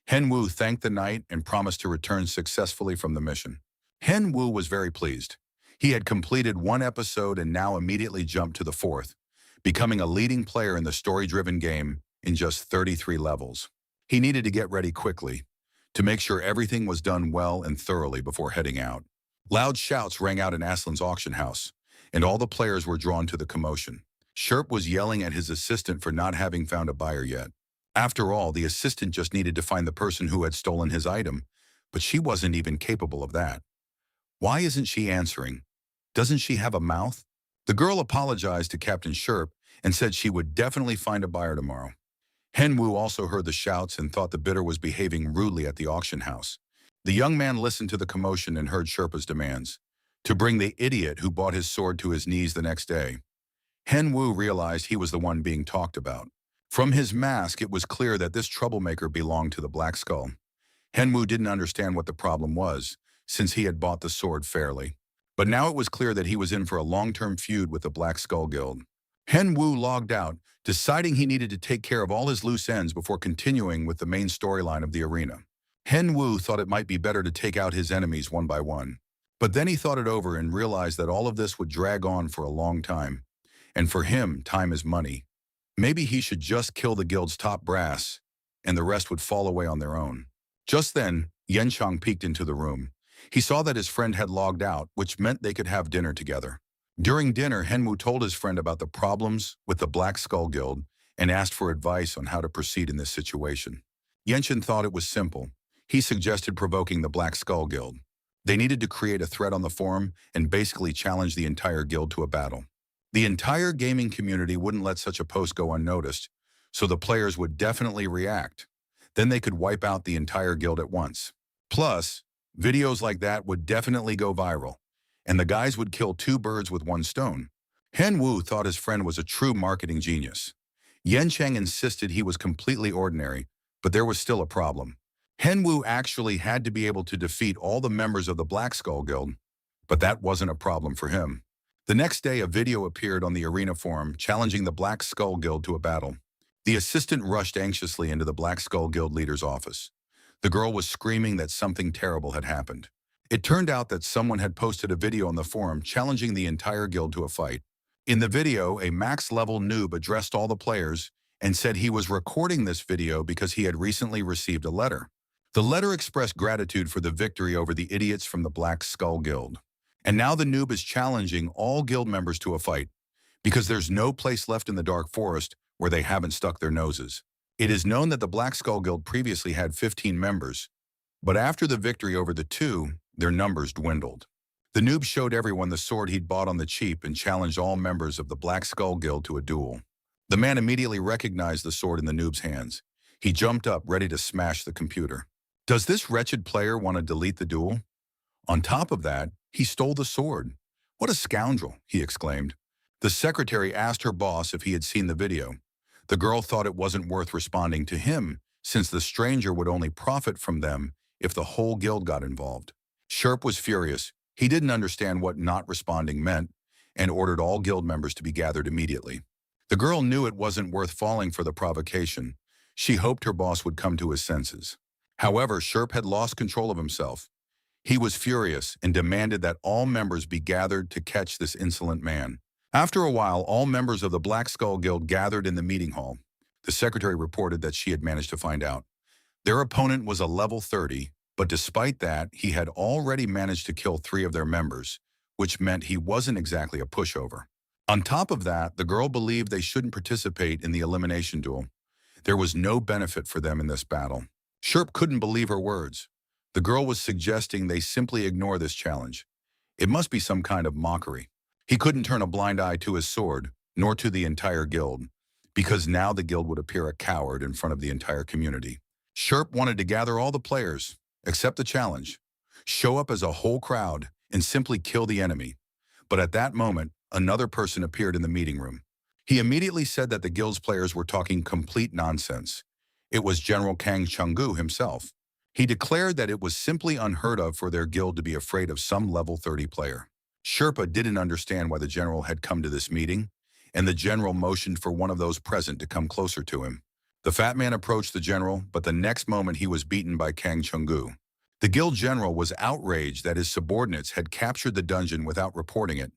Hen Wu thanked the knight and promised to return successfully from the mission. Hen Wu was very pleased. He had completed 1 episode and now immediately jumped to the 4th, becoming a leading player in the story-driven game in just 33 levels. He needed to get ready quickly, to make sure everything was done well and thoroughly before heading out. Loud shouts rang out in Aslan's auction house, and all the players were drawn to the commotion. Sherp was yelling at his assistant for not having found a buyer yet. After all, the assistant just needed to find the person who had stolen his item, but she wasn't even capable of that. Why isn't she answering? Doesn't she have a mouth? The girl apologized to Captain Sherp and said she would definitely find a buyer tomorrow. Hen Wu also heard the shouts and thought the bidder was behaving rudely at the auction house. The young man listened to the commotion and heard Sherpa's demands, to bring the idiot who bought his sword to his knees the next day. Hen Wu realized he was the one being talked about. From his mask, it was clear that this troublemaker belonged to the Black Skull. Hen Wu didn't understand what the problem was, since he had bought the sword fairly. But now it was clear that he was in for a long-term feud with the Black Skull Guild. Hen Wu logged out, deciding he needed to take care of all his loose ends before continuing with the main storyline of the arena. Hen Wu thought it might be better to take out his enemies one by one. But then he thought it over and realized that all of this would drag on for a long time. And for him, time is money. Maybe he should just kill the guild's top brass, and the rest would fall away on their own. Just then, Yenchang peeked into the room. He saw that his friend had logged out, which meant they could have dinner together. During dinner, Henwu told his friend about the problems with the Black Skull Guild and asked for advice on how to proceed in this situation. Yenshin thought it was simple. He suggested provoking the Black Skull Guild. They needed to create a thread on the forum and basically challenge the entire guild to a battle. The entire gaming community wouldn't let such a post go unnoticed, so the players would definitely react. Then they could wipe out the entire guild at once. Plus, videos like that would definitely go viral, and the guys would kill two birds with one stone. Henwu thought his friend was a true marketing genius. Yenchang insisted he was completely ordinary, but there was still a problem. Henwu actually had to be able to defeat all the members of the Black Skull Guild, but that wasn't a problem for him. The next day, a video appeared on the arena forum challenging the Black Skull Guild to a battle. The assistant rushed anxiously into the Black Skull Guild leader's office. The girl was screaming that something terrible had happened. It turned out that someone had posted a video on the forum challenging the entire guild to a fight. In the video, a max-level noob addressed all the players and said he was recording this video because he had recently received a letter. The letter expressed gratitude for the victory over the idiots from the Black Skull Guild. And now the noob is challenging all guild members to a fight, because there's no place left in the Dark Forest where they haven't stuck their noses. It is known that the Black Skull Guild previously had 15 members, but after the victory over the two, their numbers dwindled. The noob showed everyone the sword he'd bought on the cheap and challenged all members of the Black Skull Guild to a duel. The man immediately recognized the sword in the noob's hands. He jumped up, ready to smash the computer. Does this wretched player want to delete the duel? On top of that, he stole the sword. What a scoundrel, he exclaimed. The secretary asked her boss if he had seen the video. The girl thought it wasn't worth responding to him, since the stranger would only profit from them if the whole guild got involved. Sherp was furious. He didn't understand what not responding meant and ordered all guild members to be gathered immediately. The girl knew it wasn't worth falling for the provocation. She hoped her boss would come to his senses. However, Sherp had lost control of himself. He was furious and demanded that all members be gathered to catch this insolent man. After a while, all members of the Black Skull Guild gathered in the meeting hall. The secretary reported that she had managed to find out. Their opponent was a level 30, but despite that, he had already managed to kill 3 of their members, which meant he wasn't exactly a pushover. On top of that, the girl believed they shouldn't participate in the elimination duel. There was no benefit for them in this battle. Sherp couldn't believe her words. The girl was suggesting they simply ignore this challenge. It must be some kind of mockery. He couldn't turn a blind eye to his sword, nor to the entire guild, because now the guild would appear a coward in front of the entire community. Sherp wanted to gather all the players, accept the challenge, show up as a whole crowd, and simply kill the enemy. But at that moment, another person appeared in the meeting room. He immediately said that the guild's players were talking complete nonsense. It was General Kang Chenggu himself. He declared that it was simply unheard of for their guild to be afraid of some level 30 player. Sherpa didn't understand why the general had come to this meeting, and the general motioned for one of those present to come closer to him. The fat man approached the general, but the next moment he was beaten by Kang Chenggu. The guild general was outraged that his subordinates had captured the dungeon without reporting it,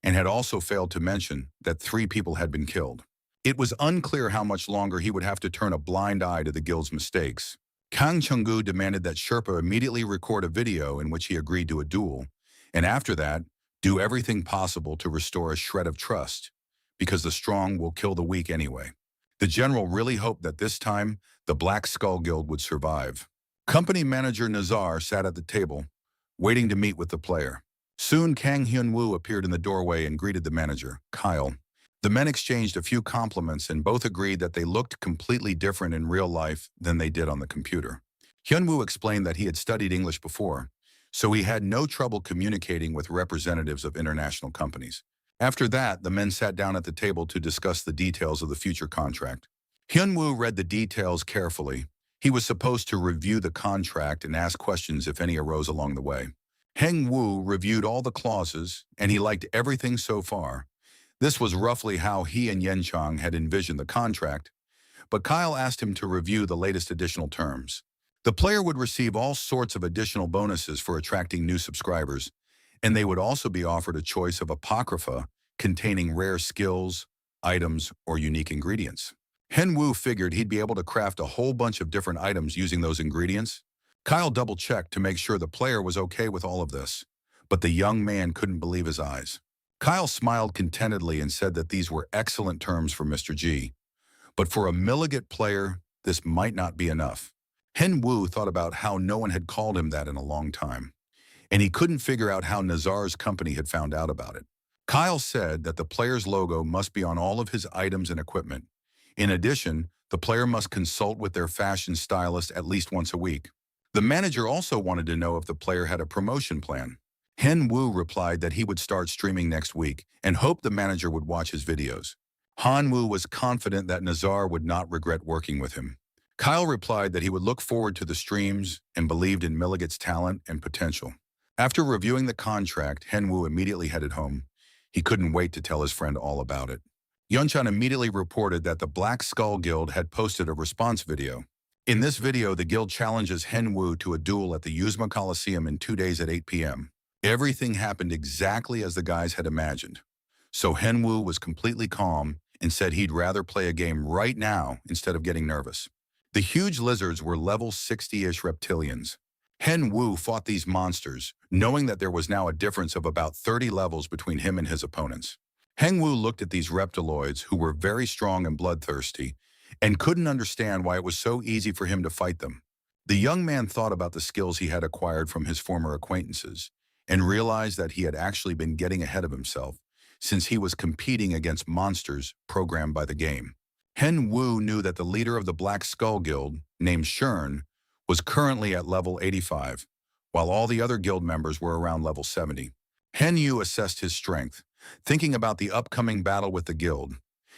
and had also failed to mention that 3 people had been killed. It was unclear how much longer he would have to turn a blind eye to the guild's mistakes. Kang Chenggu demanded that Sherpa immediately record a video in which he agreed to a duel, and after that, do everything possible to restore a shred of trust, because the strong will kill the weak anyway. The general really hoped that this time, the Black Skull Guild would survive. Company manager Nazar sat at the table, waiting to meet with the player. Soon, Kang Hyun-woo appeared in the doorway and greeted the manager, Kyle. The men exchanged a few compliments and both agreed that they looked completely different in real life than they did on the computer. Hyun-woo explained that he had studied English before, so he had no trouble communicating with representatives of international companies. After that, the men sat down at the table to discuss the details of the future contract. Hyun-woo read the details carefully. He was supposed to review the contract and ask questions if any arose along the way. Heng-woo reviewed all the clauses, and he liked everything so far. This was roughly how he and Yenchang had envisioned the contract, but Kyle asked him to review the latest additional terms. The player would receive all sorts of additional bonuses for attracting new subscribers, and they would also be offered a choice of apocrypha containing rare skills, items, or unique ingredients. Henwoo figured he'd be able to craft a whole bunch of different items using those ingredients. Kyle double-checked to make sure the player was okay with all of this, but the young man couldn't believe his eyes. Kyle smiled contentedly and said that these were excellent terms for Mr. G, but for a Milligat player, this might not be enough. Henwoo thought about how no one had called him that in a long time, and he couldn't figure out how Nazar's company had found out about it. Kyle said that the player's logo must be on all of his items and equipment. In addition, the player must consult with their fashion stylist at least once a week. The manager also wanted to know if the player had a promotion plan. Henwoo replied that he would start streaming next week and hoped the manager would watch his videos. Hanwoo was confident that Nazar would not regret working with him. Kyle replied that he would look forward to the streams and believed in Milligat's talent and potential. After reviewing the contract, Henwoo immediately headed home. He couldn't wait to tell his friend all about it. Yunchan immediately reported that the Black Skull Guild had posted a response video. In this video, the guild challenges Henwoo to a duel at the Yuzma Coliseum in 2 days at 8 p.m. Everything happened exactly as the guys had imagined. So Henwoo was completely calm and said he'd rather play a game right now instead of getting nervous. The huge lizards were level 60-ish reptilians. Henwoo fought these monsters, knowing that there was now a difference of about 30 levels between him and his opponents. Henwoo looked at these reptiloids, who were very strong and bloodthirsty, and couldn't understand why it was so easy for him to fight them. The young man thought about the skills he had acquired from his former acquaintances, and realized that he had actually been getting ahead of himself, since he was competing against monsters programmed by the game. Henwoo knew that the leader of the Black Skull Guild, named Shern, was currently at level 85, while all the other guild members were around level 70. Henwoo assessed his strength, thinking about the upcoming battle with the guild.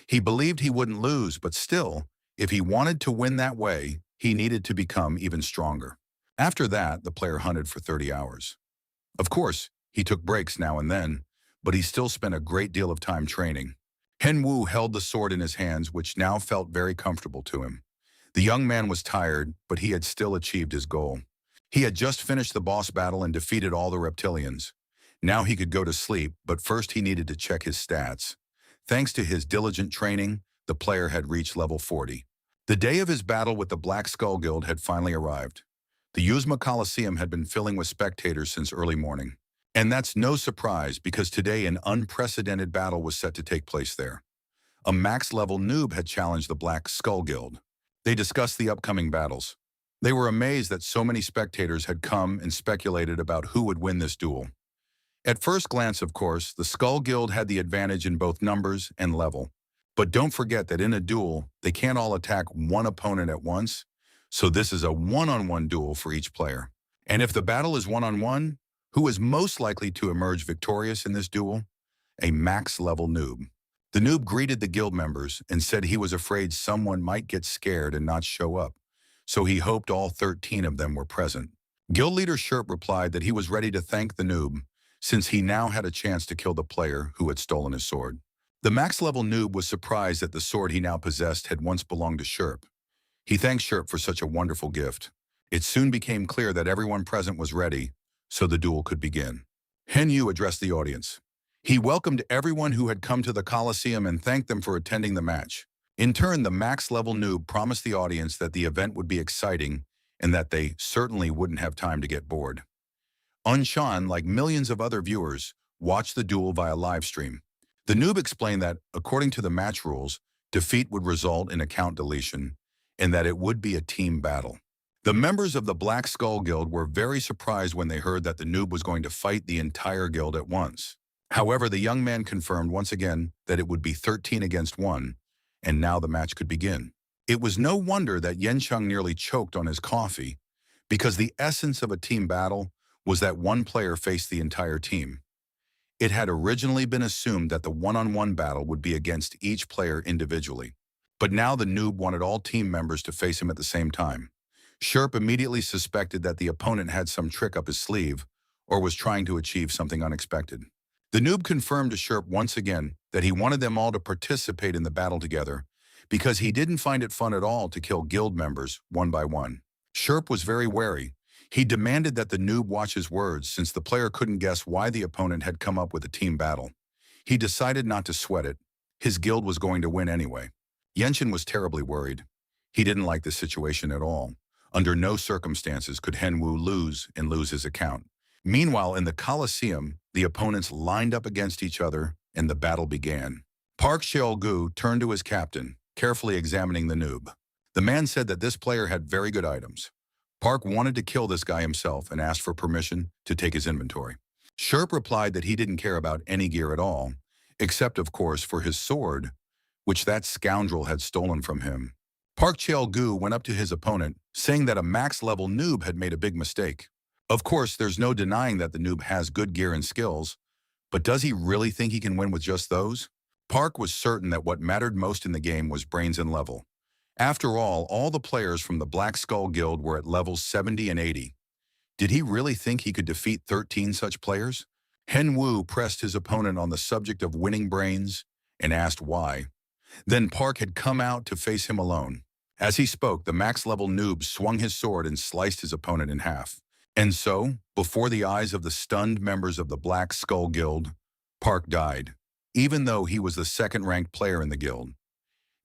He believed he wouldn't lose, but still, if he wanted to win that way, he needed to become even stronger. After that, the player hunted for 30 hours. Of course, he took breaks now and then, but he still spent a great deal of time training. Henwoo held the sword in his hands, which now felt very comfortable to him. The young man was tired, but he had still achieved his goal. He had just finished the boss battle and defeated all the reptilians. Now he could go to sleep, but first he needed to check his stats. Thanks to his diligent training, the player had reached level 40. The day of his battle with the Black Skull Guild had finally arrived. The Yuzma Coliseum had been filling with spectators since early morning. And that's no surprise, because today an unprecedented battle was set to take place there. A max-level noob had challenged the Black Skull Guild. They discussed the upcoming battles. They were amazed that so many spectators had come and speculated about who would win this duel. At first glance, of course, the Skull Guild had the advantage in both numbers and level. But don't forget that in a duel, they can't all attack one opponent at once, so this is a one-on-one duel for each player. And if the battle is one-on-one, who is most likely to emerge victorious in this duel? A max-level noob. The noob greeted the guild members and said he was afraid someone might get scared and not show up, so he hoped all 13 of them were present. Guild leader Sherp replied that he was ready to thank the noob, since he now had a chance to kill the player who had stolen his sword. The max-level noob was surprised that the sword he now possessed had once belonged to Sherp. He thanked Sherp for such a wonderful gift. It soon became clear that everyone present was ready, so the duel could begin. Henwoo addressed the audience. He welcomed everyone who had come to the Coliseum and thanked them for attending the match. In turn, the max-level noob promised the audience that the event would be exciting and that they certainly wouldn't have time to get bored. Unshan, like millions of other viewers, watched the duel via live stream. The noob explained that, according to the match rules, defeat would result in account deletion and that it would be a team battle. The members of the Black Skull Guild were very surprised when they heard that the noob was going to fight the entire guild at once. However, the young man confirmed once again that it would be 13 against 1, and now the match could begin. It was no wonder that Yencheng nearly choked on his coffee, because the essence of a team battle was that one player faced the entire team. It had originally been assumed that the one-on-one battle would be against each player individually, but now the noob wanted all team members to face him at the same time. Sherp immediately suspected that the opponent had some trick up his sleeve or was trying to achieve something unexpected. The noob confirmed to Sherp once again that he wanted them all to participate in the battle together because he didn't find it fun at all to kill guild members one by one. Sherp was very wary. He demanded that the noob watch his words since the player couldn't guess why the opponent had come up with a team battle. He decided not to sweat it. His guild was going to win anyway. Yenshin was terribly worried. He didn't like the situation at all. Under no circumstances could Henwu lose and lose his account. Meanwhile, in the Colosseum, the opponents lined up against each other and the battle began. Park Cheol-gu turned to his captain, carefully examining the noob. The man said that this player had very good items. Park wanted to kill this guy himself and asked for permission to take his inventory. Sherp replied that he didn't care about any gear at all, except, of course, for his sword, which that scoundrel had stolen from him. Park Cheol-gu went up to his opponent, saying that a max-level noob had made a big mistake. Of course, there's no denying that the noob has good gear and skills, but does he really think he can win with just those? Park was certain that what mattered most in the game was brains and level. After all the players from the Black Skull Guild were at levels 70 and 80. Did he really think he could defeat 13 such players? Henwu pressed his opponent on the subject of winning brains and asked why. Then Park had come out to face him alone. As he spoke, the max-level noob swung his sword and sliced his opponent in half. And so, before the eyes of the stunned members of the Black Skull Guild, Park died, even though he was the second-ranked player in the guild.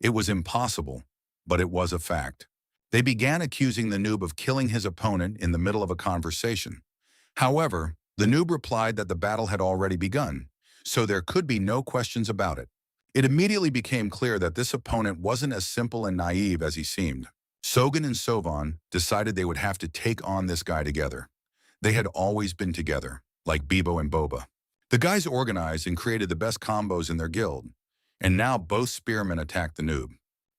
It was impossible, but it was a fact. They began accusing the noob of killing his opponent in the middle of a conversation. However, the noob replied that the battle had already begun, so there could be no questions about it. It immediately became clear that this opponent wasn't as simple and naive as he seemed. Sogen and Sovan decided they would have to take on this guy together. They had always been together, like Bibo and Boba. The guys organized and created the best combos in their guild, and now both spearmen attacked the noob.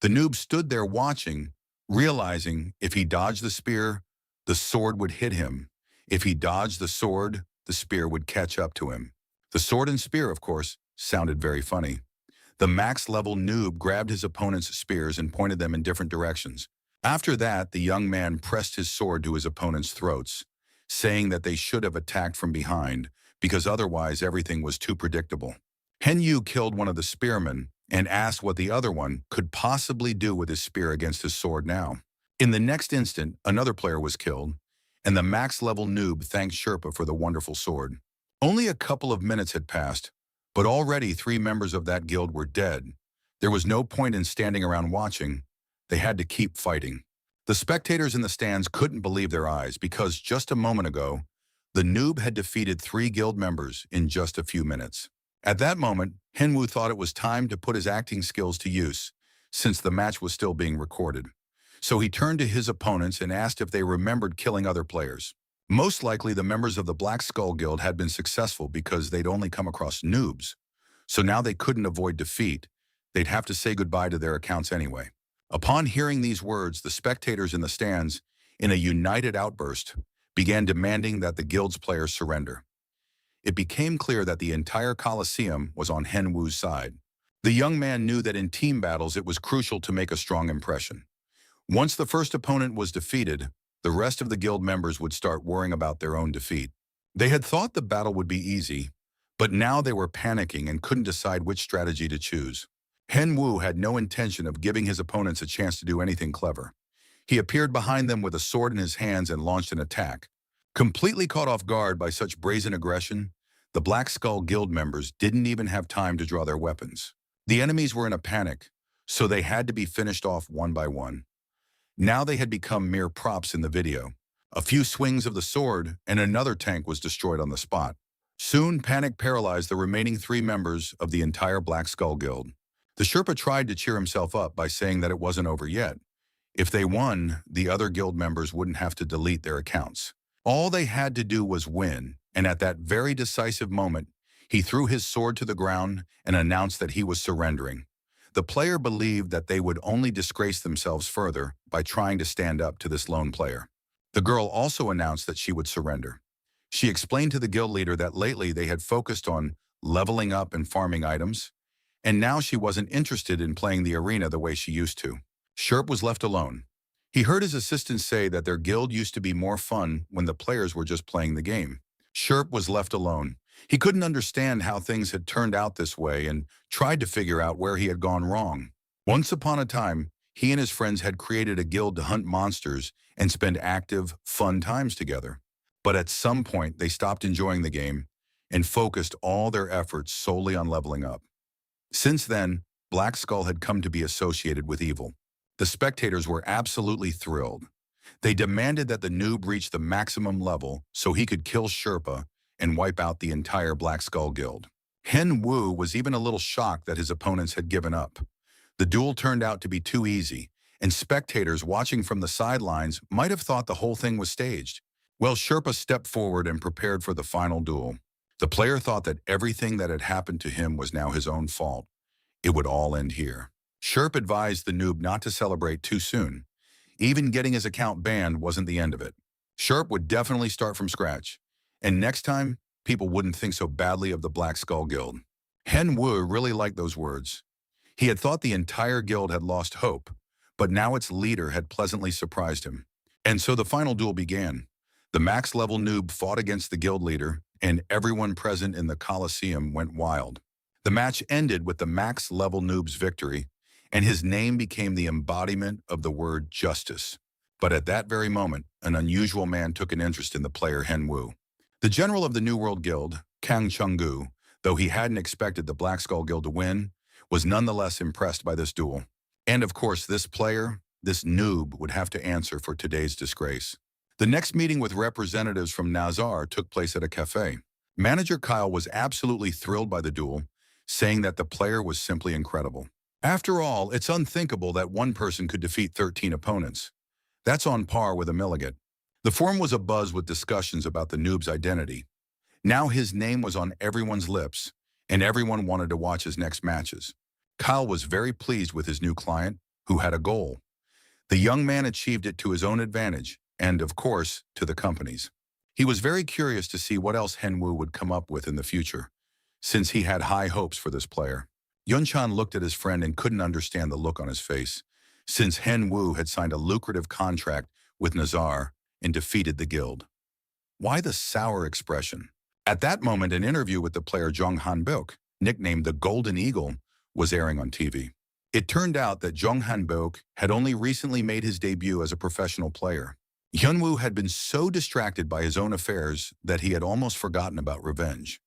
The noob stood there watching, realizing if he dodged the spear, the sword would hit him. If he dodged the sword, the spear would catch up to him. The sword and spear, of course, sounded very funny. The max-level noob grabbed his opponent's spears and pointed them in different directions. After that, the young man pressed his sword to his opponent's throats, saying that they should have attacked from behind because otherwise everything was too predictable. Henyu killed one of the spearmen and asked what the other one could possibly do with his spear against his sword now. In the next instant, another player was killed, and the max-level noob thanked Sherpa for the wonderful sword. Only a couple of minutes had passed, but already 3 members of that guild were dead. There was no point in standing around watching. They had to keep fighting. The spectators in the stands couldn't believe their eyes because just a moment ago, the noob had defeated 3 guild members in just a few minutes. At that moment, Henwu thought it was time to put his acting skills to use, since the match was still being recorded. So he turned to his opponents and asked if they remembered killing other players. Most likely the members of the Black Skull Guild had been successful because they'd only come across noobs. So now they couldn't avoid defeat. They'd have to say goodbye to their accounts anyway. Upon hearing these words, the spectators in the stands, in a united outburst, began demanding that the guild's players surrender. It became clear that the entire Colosseum was on Henwu's side. The young man knew that in team battles it was crucial to make a strong impression. Once the first opponent was defeated, the rest of the guild members would start worrying about their own defeat. They had thought the battle would be easy, but now they were panicking and couldn't decide which strategy to choose. Henwu had no intention of giving his opponents a chance to do anything clever. He appeared behind them with a sword in his hands and launched an attack. Completely caught off guard by such brazen aggression, the Black Skull Guild members didn't even have time to draw their weapons. The enemies were in a panic, so they had to be finished off one by one. Now they had become mere props in the video. A few swings of the sword and another tank was destroyed on the spot. Soon, panic paralyzed the remaining 3 members of the entire Black Skull Guild. The Sherpa tried to cheer himself up by saying that it wasn't over yet. If they won, the other guild members wouldn't have to delete their accounts. All they had to do was win, and at that very decisive moment, he threw his sword to the ground and announced that he was surrendering. The player believed that they would only disgrace themselves further by trying to stand up to this lone player. The girl also announced that she would surrender. She explained to the guild leader that lately they had focused on leveling up and farming items, and now she wasn't interested in playing the arena the way she used to. Sherp was left alone. He heard his assistant say that their guild used to be more fun when the players were just playing the game. Sherp was left alone. He couldn't understand how things had turned out this way and tried to figure out where he had gone wrong. Once upon a time, He and his friends had created a guild to hunt monsters and spend active, fun times together. But at some point, they stopped enjoying the game and focused all their efforts solely on leveling up. Since then, Black Skull had come to be associated with evil. The spectators were absolutely thrilled. They demanded that the noob reach the maximum level so he could kill Sherpa and wipe out the entire Black Skull Guild. Hen Wu was even a little shocked that his opponents had given up. The duel turned out to be too easy, and spectators watching from the sidelines might have thought the whole thing was staged. Well, Sherpa stepped forward and prepared for the final duel. The player thought that everything that had happened to him was now his own fault. It would all end here. Sherp advised the noob not to celebrate too soon. Even getting his account banned wasn't the end of it. Sherp would definitely start from scratch, and next time, people wouldn't think so badly of the Black Skull Guild. Hen Wu really liked those words. He had thought the entire guild had lost hope, but now its leader had pleasantly surprised him. And so the final duel began. The max-level noob fought against the guild leader, and everyone present in the Colosseum went wild. The match ended with the max-level noob's victory, and his name became the embodiment of the word justice. But at that very moment, an unusual man took an interest in the player Hen Wu. The general of the New World Guild, Kang Chenggu, though he hadn't expected the Black Skull Guild to win, was nonetheless impressed by this duel. And of course, this player, this noob, would have to answer for today's disgrace. The next meeting with representatives from Nazar took place at a cafe. Manager Kyle was absolutely thrilled by the duel, saying that the player was simply incredible. After all, it's unthinkable that one person could defeat 13 opponents. That's on par with a Milligan. The forum was abuzz with discussions about the noob's identity. Now his name was on everyone's lips, and everyone wanted to watch his next matches. Kyle was very pleased with his new client, who had a goal. The young man achieved it to his own advantage, and of course, to the company's. He was very curious to see what else Hen Wu would come up with in the future, since he had high hopes for this player. Yunchan looked at his friend and couldn't understand the look on his face, since Hen Wu had signed a lucrative contract with Nazar and defeated the guild. Why the sour expression? At that moment, an interview with the player Zhong Hanbok, nicknamed the Golden Eagle, was airing on TV. It turned out that Zhong Hanbok had only recently made his debut as a professional player. Hyunwoo had been so distracted by his own affairs that he had almost forgotten about revenge.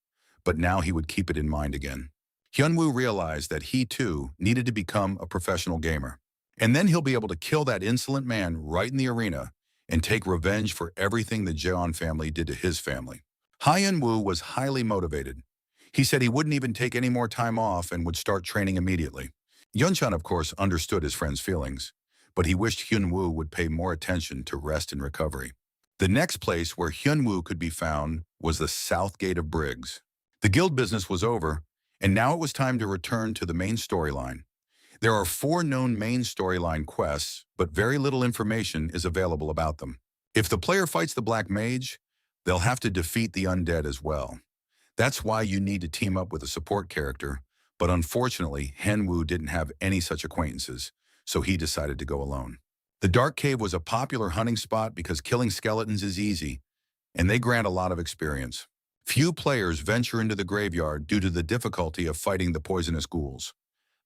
But now he would keep it in mind again. Hyunwoo realized that he, too, needed to become a professional gamer. And then he'll be able to kill that insolent man right in the arena and take revenge for everything the Jeon family did to his family. Hyunwoo was highly motivated. He said he wouldn't even take any more time off and would start training immediately. Yunchan, of course, understood his friend's feelings, but he wished Hyunwoo would pay more attention to rest and recovery. The next place where Hyunwoo could be found was the South Gate of Briggs. The guild business was over, and now it was time to return to the main storyline. There are 4 known main storyline quests, but very little information is available about them. If the player fights the Black Mage, they'll have to defeat the undead as well. That's why you need to team up with a support character, but unfortunately, Hen Wu didn't have any such acquaintances, so he decided to go alone. The Dark Cave was a popular hunting spot because killing skeletons is easy, and they grant a lot of experience. Few players venture into the graveyard due to the difficulty of fighting the poisonous ghouls.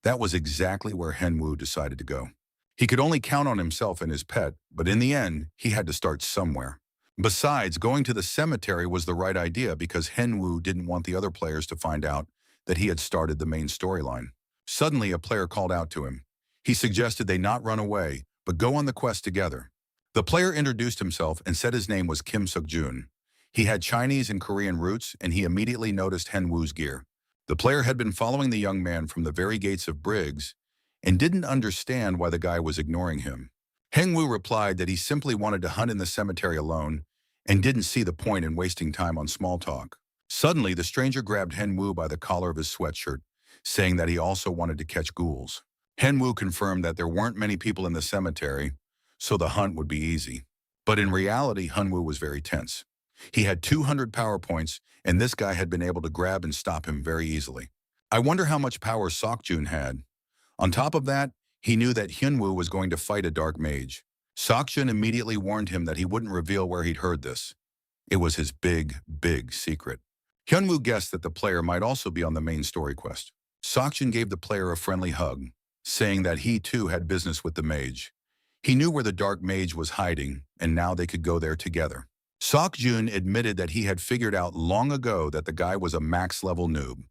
That was exactly where Hen Wu decided to go. He could only count on himself and his pet, but in the end, he had to start somewhere. Besides, going to the cemetery was the right idea because Hen Wu didn't want the other players to find out that he had started the main storyline. Suddenly, a player called out to him. He suggested they not run away, but go on the quest together. The player introduced himself and said his name was Kim Suk-jun. He had Chinese and Korean roots, and he immediately noticed Hen Wu's gear. The player had been following the young man from the very gates of Briggs and didn't understand why the guy was ignoring him. Hen Wu replied that he simply wanted to hunt in the cemetery alone and didn't see the point in wasting time on small talk. Suddenly, the stranger grabbed Hen Wu by the collar of his sweatshirt, saying that he also wanted to catch ghouls. Hen Wu confirmed that there weren't many people in the cemetery, so the hunt would be easy. But in reality, Hen Wu was very tense. He had 200 power points, and this guy had been able to grab and stop him very easily. I wonder how much power Sok-jun had. On top of that, he knew that Hyunwoo was going to fight a dark mage. Sok-jun immediately warned him that he wouldn't reveal where he'd heard this. It was his big, big secret. Hyunwoo guessed that the player might also be on the main story quest. Sok-jun gave the player a friendly hug. saying that he too had business with the mage. He knew where the dark mage was hiding, and now they could go there together. Seokjun admitted that he had figured out long ago that the guy was a max-level noob.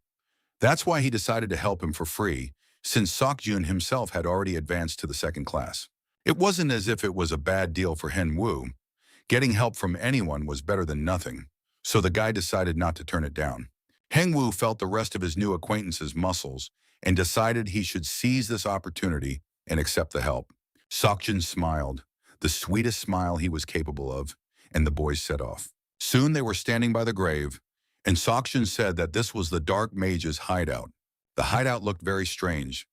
That's why he decided to help him for free, since Seokjun himself had already advanced to the second class. It wasn't as if it was a bad deal for Henwoo. Getting help from anyone was better than nothing, so the guy decided not to turn it down. Hengwoo felt the rest of his new acquaintance's muscles and decided he should seize this opportunity and accept the help. Seokjun smiled, the sweetest smile he was capable of, and the boys set off. Soon they were standing by the grave, and Seokjun said that this was the dark mage's hideout. The hideout looked very strange.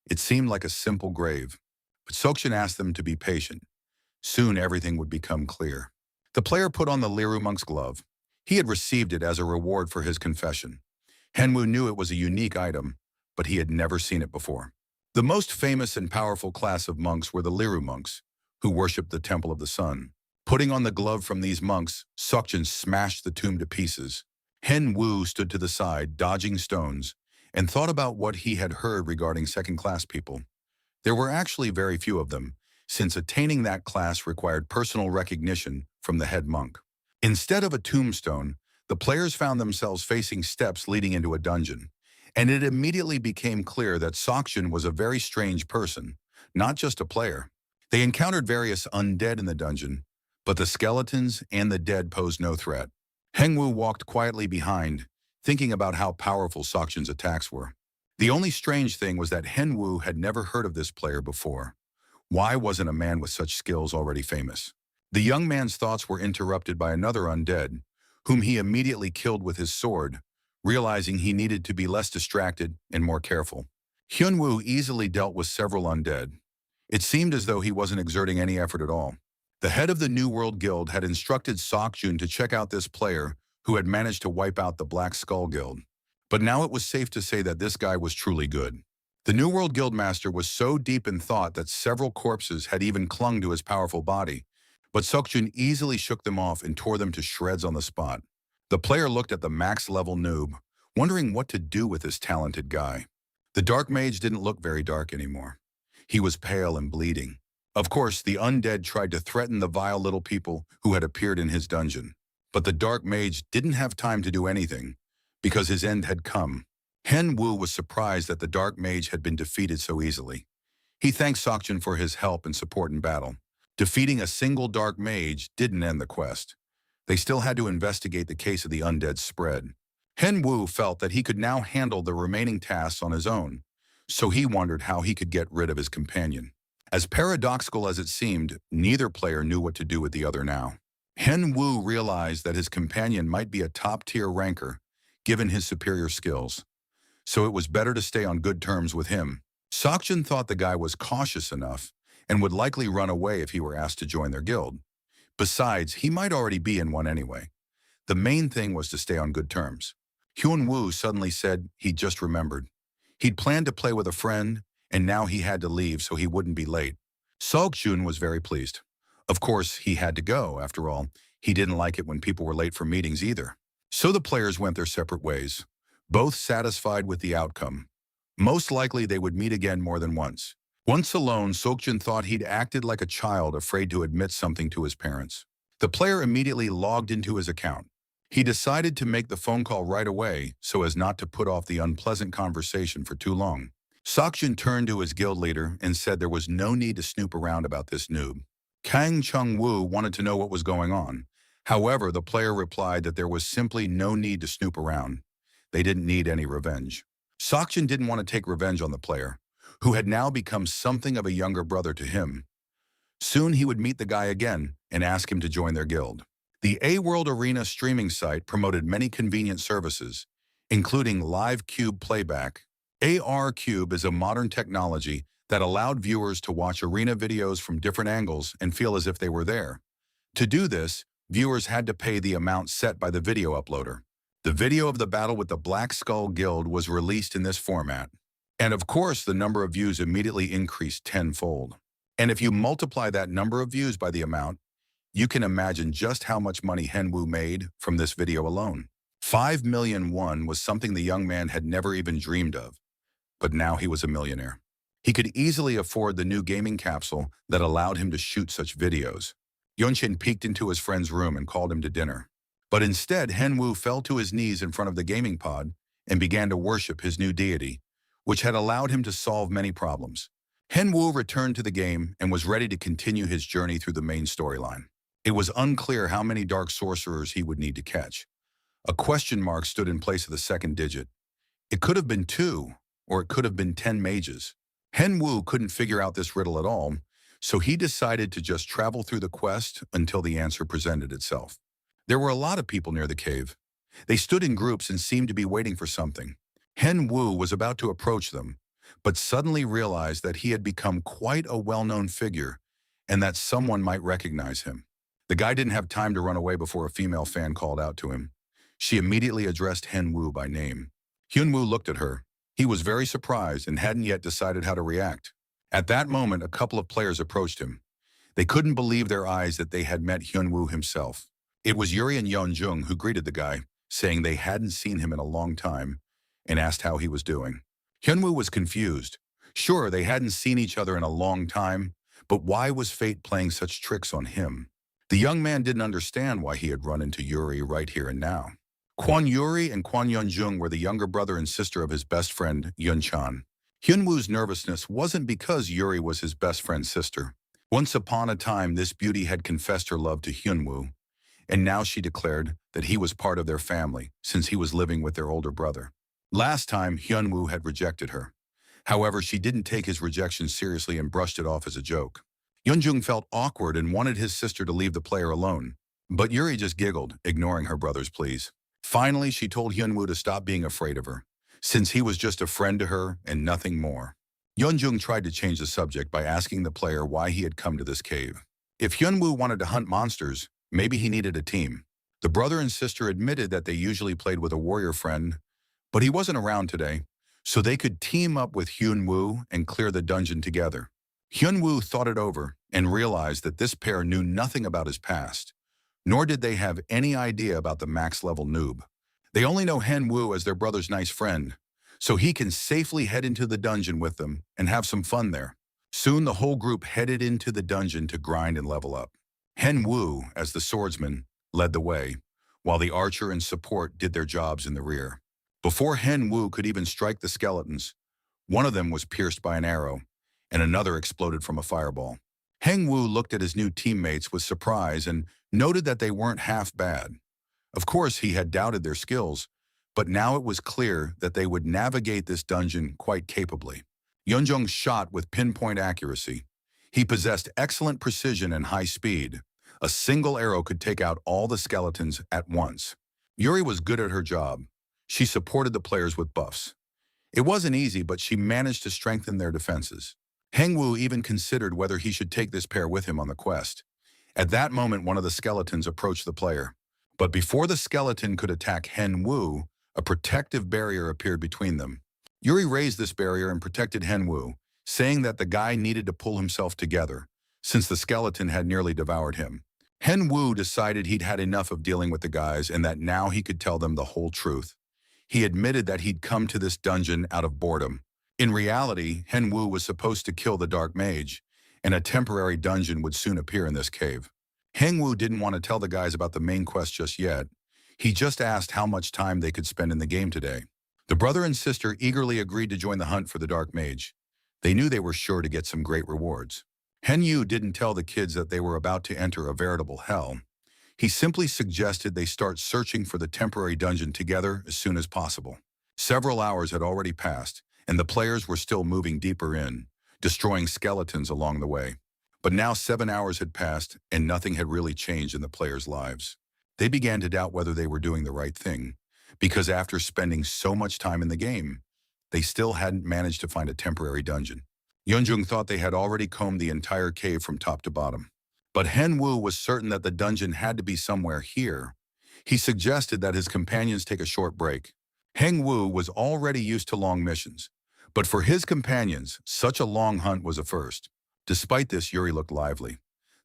It seemed like a simple grave, but Seokjun asked them to be patient. Soon everything would become clear. The player put on the Liru monk's glove. He had received it as a reward for his confession. Henwoo knew it was a unique item, but he had never seen it before. The most famous and powerful class of monks were the Liru monks, who worshipped the Temple of the Sun. Putting on the glove from these monks, Seokjun smashed the tomb to pieces. Henwoo stood to the side, dodging stones, and thought about what he had heard regarding second-class people. There were actually very few of them, since attaining that class required personal recognition from the head monk. Instead of a tombstone, the players found themselves facing steps leading into a dungeon, and it immediately became clear that Seokjun was a very strange person, not just a player. They encountered various undead in the dungeon, but the skeletons and the dead posed no threat. Hengwoo walked quietly behind, thinking about how powerful Seokjun's attacks were. The only strange thing was that Henwoo had never heard of this player before. Why wasn't a man with such skills already famous? The young man's thoughts were interrupted by another undead, whom he immediately killed with his sword, realizing he needed to be less distracted and more careful. Hyunwoo easily dealt with several undead. It seemed as though he wasn't exerting any effort at all. The head of the New World Guild had instructed Seokjun to check out this player who had managed to wipe out the Black Skull Guild. But now it was safe to say that this guy was truly good. The New World Guildmaster was so deep in thought that several corpses had even clung to his powerful body, but Seokjun easily shook them off and tore them to shreds on the spot. The player looked at the max-level noob, wondering what to do with this talented guy. The dark mage didn't look very dark anymore. He was pale and bleeding. Of course, the undead tried to threaten the vile little people who had appeared in his dungeon. But the dark mage didn't have time to do anything, because his end had come. Henwoo was surprised that the dark mage had been defeated so easily. He thanked Seokjun for his help and support in battle. Defeating a single dark mage didn't end the quest. They still had to investigate the case of the undead spread. Henwoo felt that he could now handle the remaining tasks on his own, so he wondered how he could get rid of his companion. As paradoxical as it seemed, neither player knew what to do with the other now. Henwoo realized that his companion might be a top-tier ranker, given his superior skills, so it was better to stay on good terms with him. Seokjun thought the guy was cautious enough and would likely run away if he were asked to join their guild. Besides, he might already be in one anyway. The main thing was to stay on good terms. Hyunwoo suddenly said he'd just remembered. He'd planned to play with a friend, and now he had to leave so he wouldn't be late. Seokjun was very pleased. Of course, he had to go. After all, he didn't like it when people were late for meetings either. So the players went their separate ways, both satisfied with the outcome. Most likely they would meet again more than once. Once alone, Seokjun thought he'd acted like a child afraid to admit something to his parents. The player immediately logged into his account. He decided to make the phone call right away so as not to put off the unpleasant conversation for too long. Seokjun turned to his guild leader and said there was no need to snoop around about this noob. Kang Chung-woo wanted to know what was going on. However, the player replied that there was simply no need to snoop around. They didn't need any revenge. Seokjun didn't want to take revenge on the player, who had now become something of a younger brother to him. Soon he would meet the guy again and ask him to join their guild. The A-World Arena streaming site promoted many convenient services, including live cube playback. AR-Cube is a modern technology that allowed viewers to watch arena videos from different angles and feel as if they were there. To do this, viewers had to pay the amount set by the video uploader. The video of the battle with the Black Skull Guild was released in this format. And of course, the number of views immediately increased tenfold. And if you multiply that number of views by the amount, you can imagine just how much money Henwoo made from this video alone. 5 million won was something the young man had never even dreamed of. But now he was a millionaire. He could easily afford the new gaming capsule that allowed him to shoot such videos. Yunshin peeked into his friend's room and called him to dinner. But instead, Henwu fell to his knees in front of the gaming pod and began to worship his new deity, which had allowed him to solve many problems. Henwu returned to the game and was ready to continue his journey through the main storyline. It was unclear how many dark sorcerers he would need to catch. A question mark stood in place of the second digit. It could have been 2, or it could have been 10 mages. Henwu couldn't figure out this riddle at all, so he decided to just travel through the quest until the answer presented itself. There were a lot of people near the cave. They stood in groups and seemed to be waiting for something. Henwu was about to approach them, but suddenly realized that he had become quite a well-known figure and that someone might recognize him. The guy didn't have time to run away before a female fan called out to him. She immediately addressed Henwu by name. Hyunwoo looked at her. He was very surprised and hadn't yet decided how to react. At that moment, a couple of players approached him. They couldn't believe their eyes that they had met Hyunwoo himself. It was Yuri and Yeonjung who greeted the guy, saying they hadn't seen him in a long time, and asked how he was doing. Hyunwoo was confused. Sure, they hadn't seen each other in a long time, but why was fate playing such tricks on him? The young man didn't understand why he had run into Yuri right here and now. Kwon Yuri and Kwon Yeonjung were the younger brother and sister of his best friend, Yunchan. Hyunwoo's nervousness wasn't because Yuri was his best friend's sister. Once upon a time, this beauty had confessed her love to Hyunwoo, and now she declared that he was part of their family since he was living with their older brother. Last time, Hyunwoo had rejected her. However, she didn't take his rejection seriously and brushed it off as a joke. Yeonjung felt awkward and wanted his sister to leave the player alone, but Yuri just giggled, ignoring her brother's pleas. Finally, she told Hyunwoo to stop being afraid of her, since he was just a friend to her and nothing more. Yeonjung tried to change the subject by asking the player why he had come to this cave. If Hyunwoo wanted to hunt monsters, maybe he needed a team. The brother and sister admitted that they usually played with a warrior friend, but he wasn't around today, so they could team up with Hyunwoo and clear the dungeon together. Hyunwoo thought it over and realized that this pair knew nothing about his past, nor did they have any idea about the max-level noob. They only know Henwu as their brother's nice friend, so he can safely head into the dungeon with them and have some fun there. Soon the whole group headed into the dungeon to grind and level up. Henwu, as the swordsman, led the way, while the archer and support did their jobs in the rear. Before Henwu could even strike the skeletons, one of them was pierced by an arrow, and another exploded from a fireball. Henwu looked at his new teammates with surprise and noted that they weren't half bad. Of course, he had doubted their skills, but now it was clear that they would navigate this dungeon quite capably. Yeonjung shot with pinpoint accuracy. He possessed excellent precision and high speed. A single arrow could take out all the skeletons at once. Yuri was good at her job. She supported the players with buffs. It wasn't easy, but she managed to strengthen their defenses. Henwu even considered whether he should take this pair with him on the quest. At that moment, one of the skeletons approached the player. But before the skeleton could attack Henwu, a protective barrier appeared between them. Yuri raised this barrier and protected Henwu, saying that the guy needed to pull himself together, since the skeleton had nearly devoured him. Henwu decided he'd had enough of dealing with the guys and that now he could tell them the whole truth. He admitted that he'd come to this dungeon out of boredom. In reality, Henwu was supposed to kill the Dark Mage, and a temporary dungeon would soon appear in this cave. Henwu didn't want to tell the guys about the main quest just yet. He just asked how much time they could spend in the game today. The brother and sister eagerly agreed to join the hunt for the Dark Mage. They knew they were sure to get some great rewards. Henwu didn't tell the kids that they were about to enter a veritable hell. He simply suggested they start searching for the temporary dungeon together as soon as possible. Several hours had already passed, and the players were still moving deeper in, destroying skeletons along the way. But now 7 hours had passed, and nothing had really changed in the players' lives. They began to doubt whether they were doing the right thing, because after spending so much time in the game, they still hadn't managed to find a temporary dungeon. Yeonjung thought they had already combed the entire cave from top to bottom. But Henwu was certain that the dungeon had to be somewhere here. He suggested that his companions take a short break. Henwu was already used to long missions, but for his companions, such a long hunt was a first. Despite this, Yuri looked lively.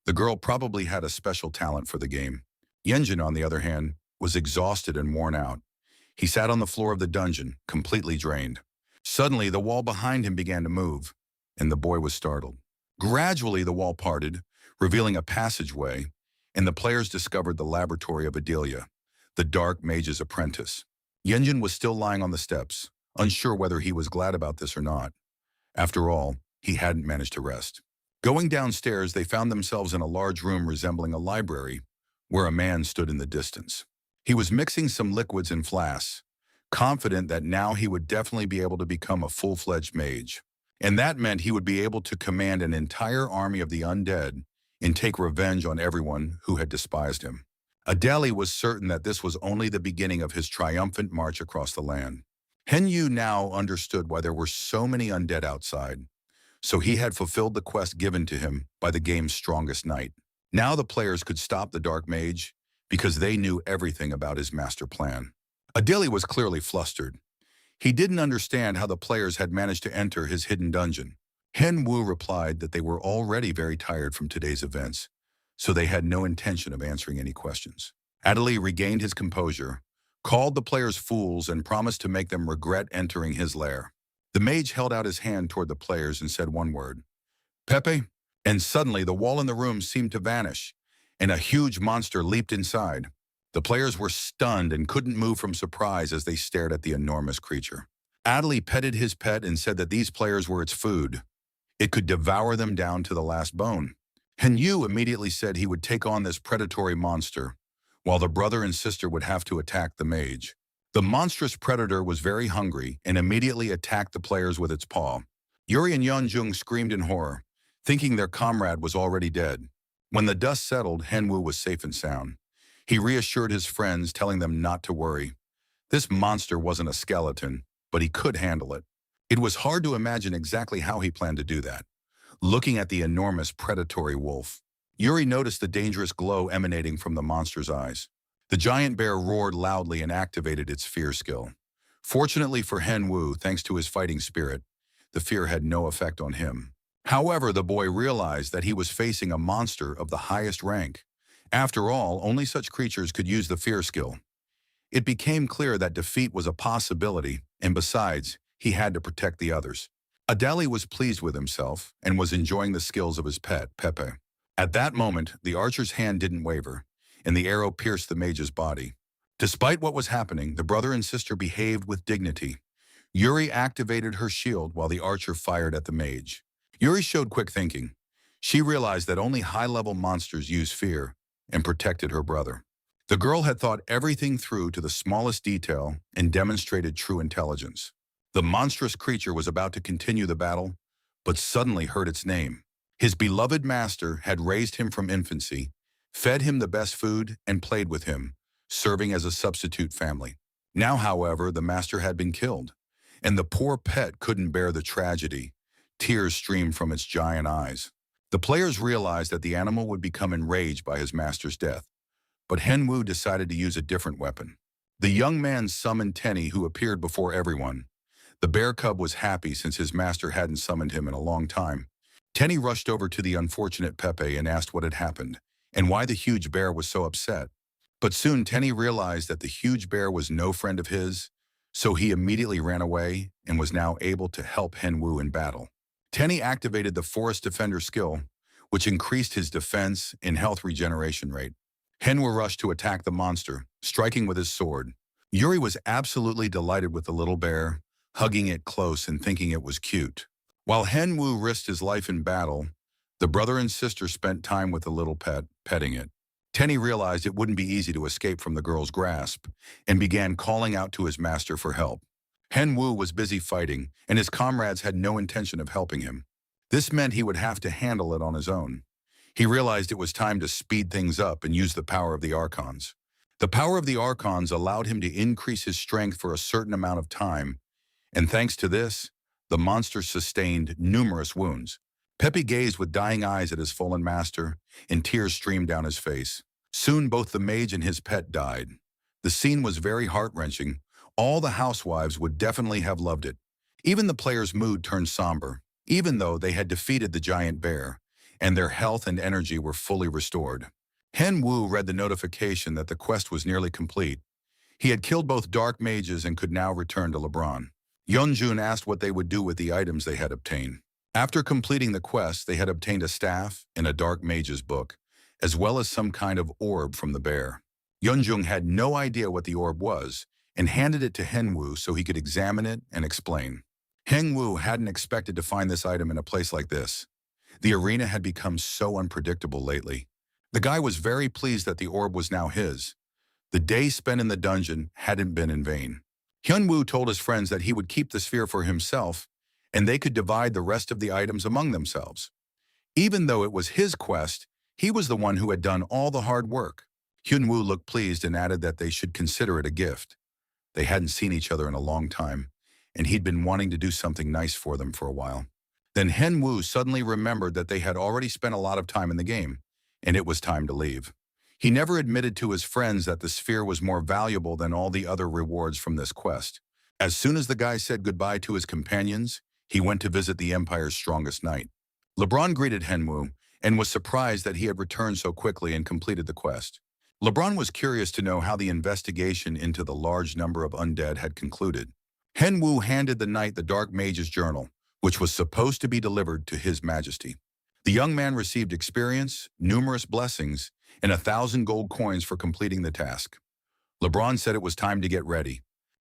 The girl probably had a special talent for the game. Yenjin, on the other hand, was exhausted and worn out. He sat on the floor of the dungeon, completely drained. Suddenly, the wall behind him began to move. and the boy was startled. Gradually, the wall parted, revealing a passageway, and the players discovered the laboratory of Adelia, the dark mage's apprentice. Yenjin was still lying on the steps, unsure whether he was glad about this or not. After all, he hadn't managed to rest. Going downstairs, they found themselves in a large room resembling a library, where a man stood in the distance. He was mixing some liquids in flasks, confident that now he would definitely be able to become a full-fledged mage. And that meant he would be able to command an entire army of the undead and take revenge on everyone who had despised him. Adeli was certain that this was only the beginning of his triumphant march across the land. Henyu now understood why there were so many undead outside, so he had fulfilled the quest given to him by the game's strongest knight. Now the players could stop the Dark Mage because they knew everything about his master plan. Adeli was clearly flustered. He didn't understand how the players had managed to enter his hidden dungeon. Hen Wu replied that they were already very tired from today's events, so they had no intention of answering any questions. Adeli regained his composure, called the players fools, and promised to make them regret entering his lair. The mage held out his hand toward the players and said one word, "Pepe," and suddenly the wall in the room seemed to vanish, and a huge monster leaped inside. The players were stunned and couldn't move from surprise as they stared at the enormous creature. Adeli petted his pet and said that these players were its food. It could devour them down to the last bone. Henyu immediately said he would take on this predatory monster, while the brother and sister would have to attack the mage. The monstrous predator was very hungry and immediately attacked the players with its paw. Yuri and Yeonjung screamed in horror, thinking their comrade was already dead. When the dust settled, Henwu was safe and sound. He reassured his friends, telling them not to worry. This monster wasn't a skeleton, but he could handle it. It was hard to imagine exactly how he planned to do that. Looking at the enormous predatory wolf, Yuri noticed the dangerous glow emanating from the monster's eyes. The giant bear roared loudly and activated its fear skill. Fortunately for Hen Wu, thanks to his fighting spirit, the fear had no effect on him. However, the boy realized that he was facing a monster of the highest rank. After all, only such creatures could use the fear skill. It became clear that defeat was a possibility, and besides, he had to protect the others. Adeli was pleased with himself and was enjoying the skills of his pet, Pepe. At that moment, the archer's hand didn't waver, and the arrow pierced the mage's body. Despite what was happening, the brother and sister behaved with dignity. Yuri activated her shield while the archer fired at the mage. Yuri showed quick thinking. She realized that only high-level monsters use fear, and protected her brother. The girl had thought everything through to the smallest detail and demonstrated true intelligence. The monstrous creature was about to continue the battle, but suddenly heard its name. His beloved master had raised him from infancy, fed him the best food, and played with him, serving as a substitute family. Now, however, the master had been killed, and the poor pet couldn't bear the tragedy. Tears streamed from its giant eyes. The players realized that the animal would become enraged by his master's death, but Henwu decided to use a different weapon. The young man summoned Tenny, who appeared before everyone. The bear cub was happy since his master hadn't summoned him in a long time. Tenny rushed over to the unfortunate Pepe and asked what had happened, and why the huge bear was so upset. But soon Tenny realized that the huge bear was no friend of his, so he immediately ran away and was now able to help Henwu in battle. Tenny activated the Forest Defender skill, which increased his defense and health regeneration rate. Henwu rushed to attack the monster, striking with his sword. Yuri was absolutely delighted with the little bear, hugging it close and thinking it was cute. While Henwu risked his life in battle, the brother and sister spent time with the little pet, petting it. Tenny realized it wouldn't be easy to escape from the girl's grasp and began calling out to his master for help. Henwu was busy fighting, and his comrades had no intention of helping him. This meant he would have to handle it on his own. He realized it was time to speed things up and use the power of the Archons. The power of the Archons allowed him to increase his strength for a certain amount of time, and thanks to this, the monster sustained numerous wounds. Pepe gazed with dying eyes at his fallen master, and tears streamed down his face. Soon both the mage and his pet died. The scene was very heart-wrenching. All the housewives would definitely have loved it. Even the players' mood turned somber, even though they had defeated the giant bear, and their health and energy were fully restored. Hen Wu read the notification that the quest was nearly complete. He had killed both dark mages and could now return to LeBron. Yeonjun asked what they would do with the items they had obtained. After completing the quest, they had obtained a staff and a dark mage's book, as well as some kind of orb from the bear. Yunjung had no idea what the orb was and handed it to Henwu so he could examine it and explain. Henwu hadn't expected to find this item in a place like this. The arena had become so unpredictable lately. The guy was very pleased that the orb was now his. The day spent in the dungeon hadn't been in vain. Hyunwoo told his friends that he would keep the sphere for himself, and they could divide the rest of the items among themselves. Even though it was his quest, he was the one who had done all the hard work. Hyunwoo looked pleased and added that they should consider it a gift. They hadn't seen each other in a long time, and he'd been wanting to do something nice for them for a while. Then Henwu suddenly remembered that they had already spent a lot of time in the game, and it was time to leave. He never admitted to his friends that the sphere was more valuable than all the other rewards from this quest. As soon as the guy said goodbye to his companions, he went to visit the Empire's strongest knight. LeBron greeted Henwu and was surprised that he had returned so quickly and completed the quest. LeBron was curious to know how the investigation into the large number of undead had concluded. Henwu handed the knight the Dark Mage's journal, which was supposed to be delivered to His Majesty. The young man received experience, numerous blessings, and 1,000 gold coins for completing the task. LeBron said it was time to get ready.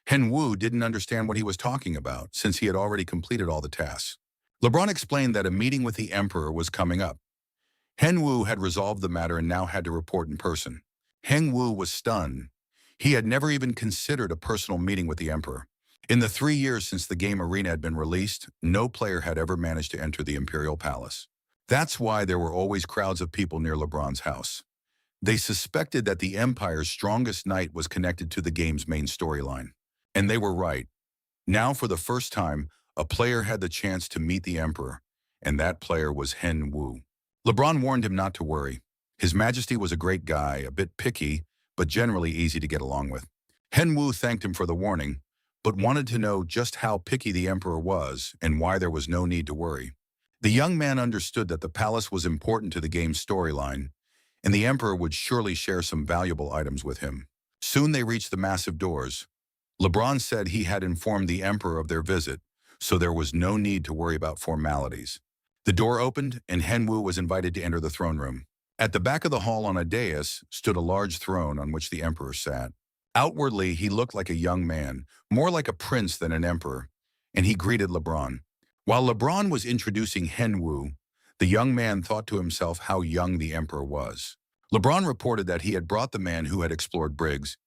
Henwu didn't understand what he was talking about, since he had already completed all the tasks. LeBron explained that a meeting with the Emperor was coming up. Henwu had resolved the matter and now had to report in person. Henwu was stunned. He had never even considered a personal meeting with the Emperor. In the 3 years since the game Arena had been released, no player had ever managed to enter the Imperial Palace. That's why there were always crowds of people near LeBron's house. They suspected that the Empire's strongest knight was connected to the game's main storyline. And they were right. Now, for the first time, a player had the chance to meet the Emperor, and that player was Henwu. LeBron warned him not to worry. His Majesty was a great guy, a bit picky, but generally easy to get along with. Henwu thanked him for the warning, but wanted to know just how picky the Emperor was and why there was no need to worry. The young man understood that the palace was important to the game's storyline, and the Emperor would surely share some valuable items with him. Soon they reached the massive doors. LeBron said he had informed the Emperor of their visit, so there was no need to worry about formalities. The door opened, and Henwu was invited to enter the throne room. At the back of the hall on a dais stood a large throne on which the Emperor sat. Outwardly, he looked like a young man, more like a prince than an emperor, and he greeted LeBron. While LeBron was introducing Henwu, the young man thought to himself how young the Emperor was. LeBron reported that he had brought the man who had explored Briggs,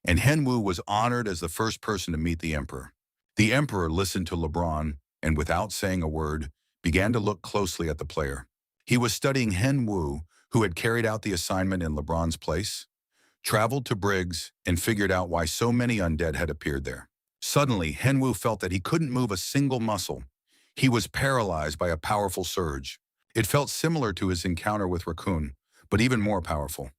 and Henwu was honored as the first person to meet the Emperor. The Emperor listened to LeBron and, without saying a word, began to look closely at the player. He was studying Henwu, who had carried out the assignment in LeBron's place, traveled to Briggs, and figured out why so many undead had appeared there. Suddenly, Henwu felt that he couldn't move a single muscle. He was paralyzed by a powerful surge. It felt similar to his encounter with Raccoon, but even more powerful.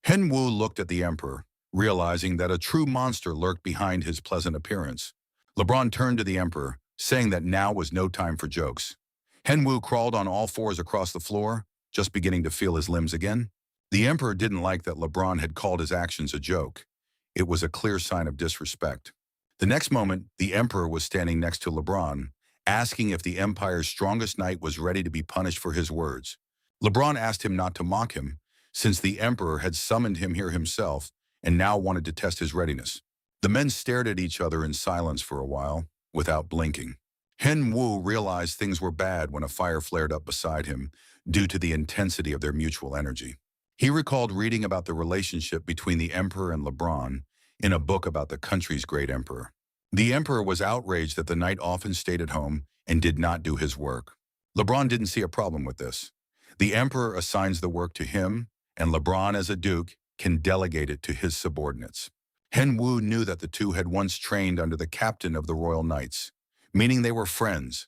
Henwu looked at the Emperor, realizing that a true monster lurked behind his pleasant appearance. LeBron turned to the Emperor, saying that now was no time for jokes. Henwu crawled on all fours across the floor, just beginning to feel his limbs again. The Emperor didn't like that LeBron had called his actions a joke. It was a clear sign of disrespect. The next moment, the Emperor was standing next to LeBron, asking if the Empire's strongest knight was ready to be punished for his words. LeBron asked him not to mock him, since the Emperor had summoned him here himself and now wanted to test his readiness. The men stared at each other in silence for a while, without blinking. Henwu realized things were bad when a fire flared up beside him due to the intensity of their mutual energy. He recalled reading about the relationship between the Emperor and LeBron in a book about the country's great emperor. The Emperor was outraged that the knight often stayed at home and did not do his work. LeBron didn't see a problem with this. The Emperor assigns the work to him, and LeBron, as a duke, can delegate it to his subordinates. Henwu knew that the two had once trained under the captain of the Royal Knights, meaning they were friends,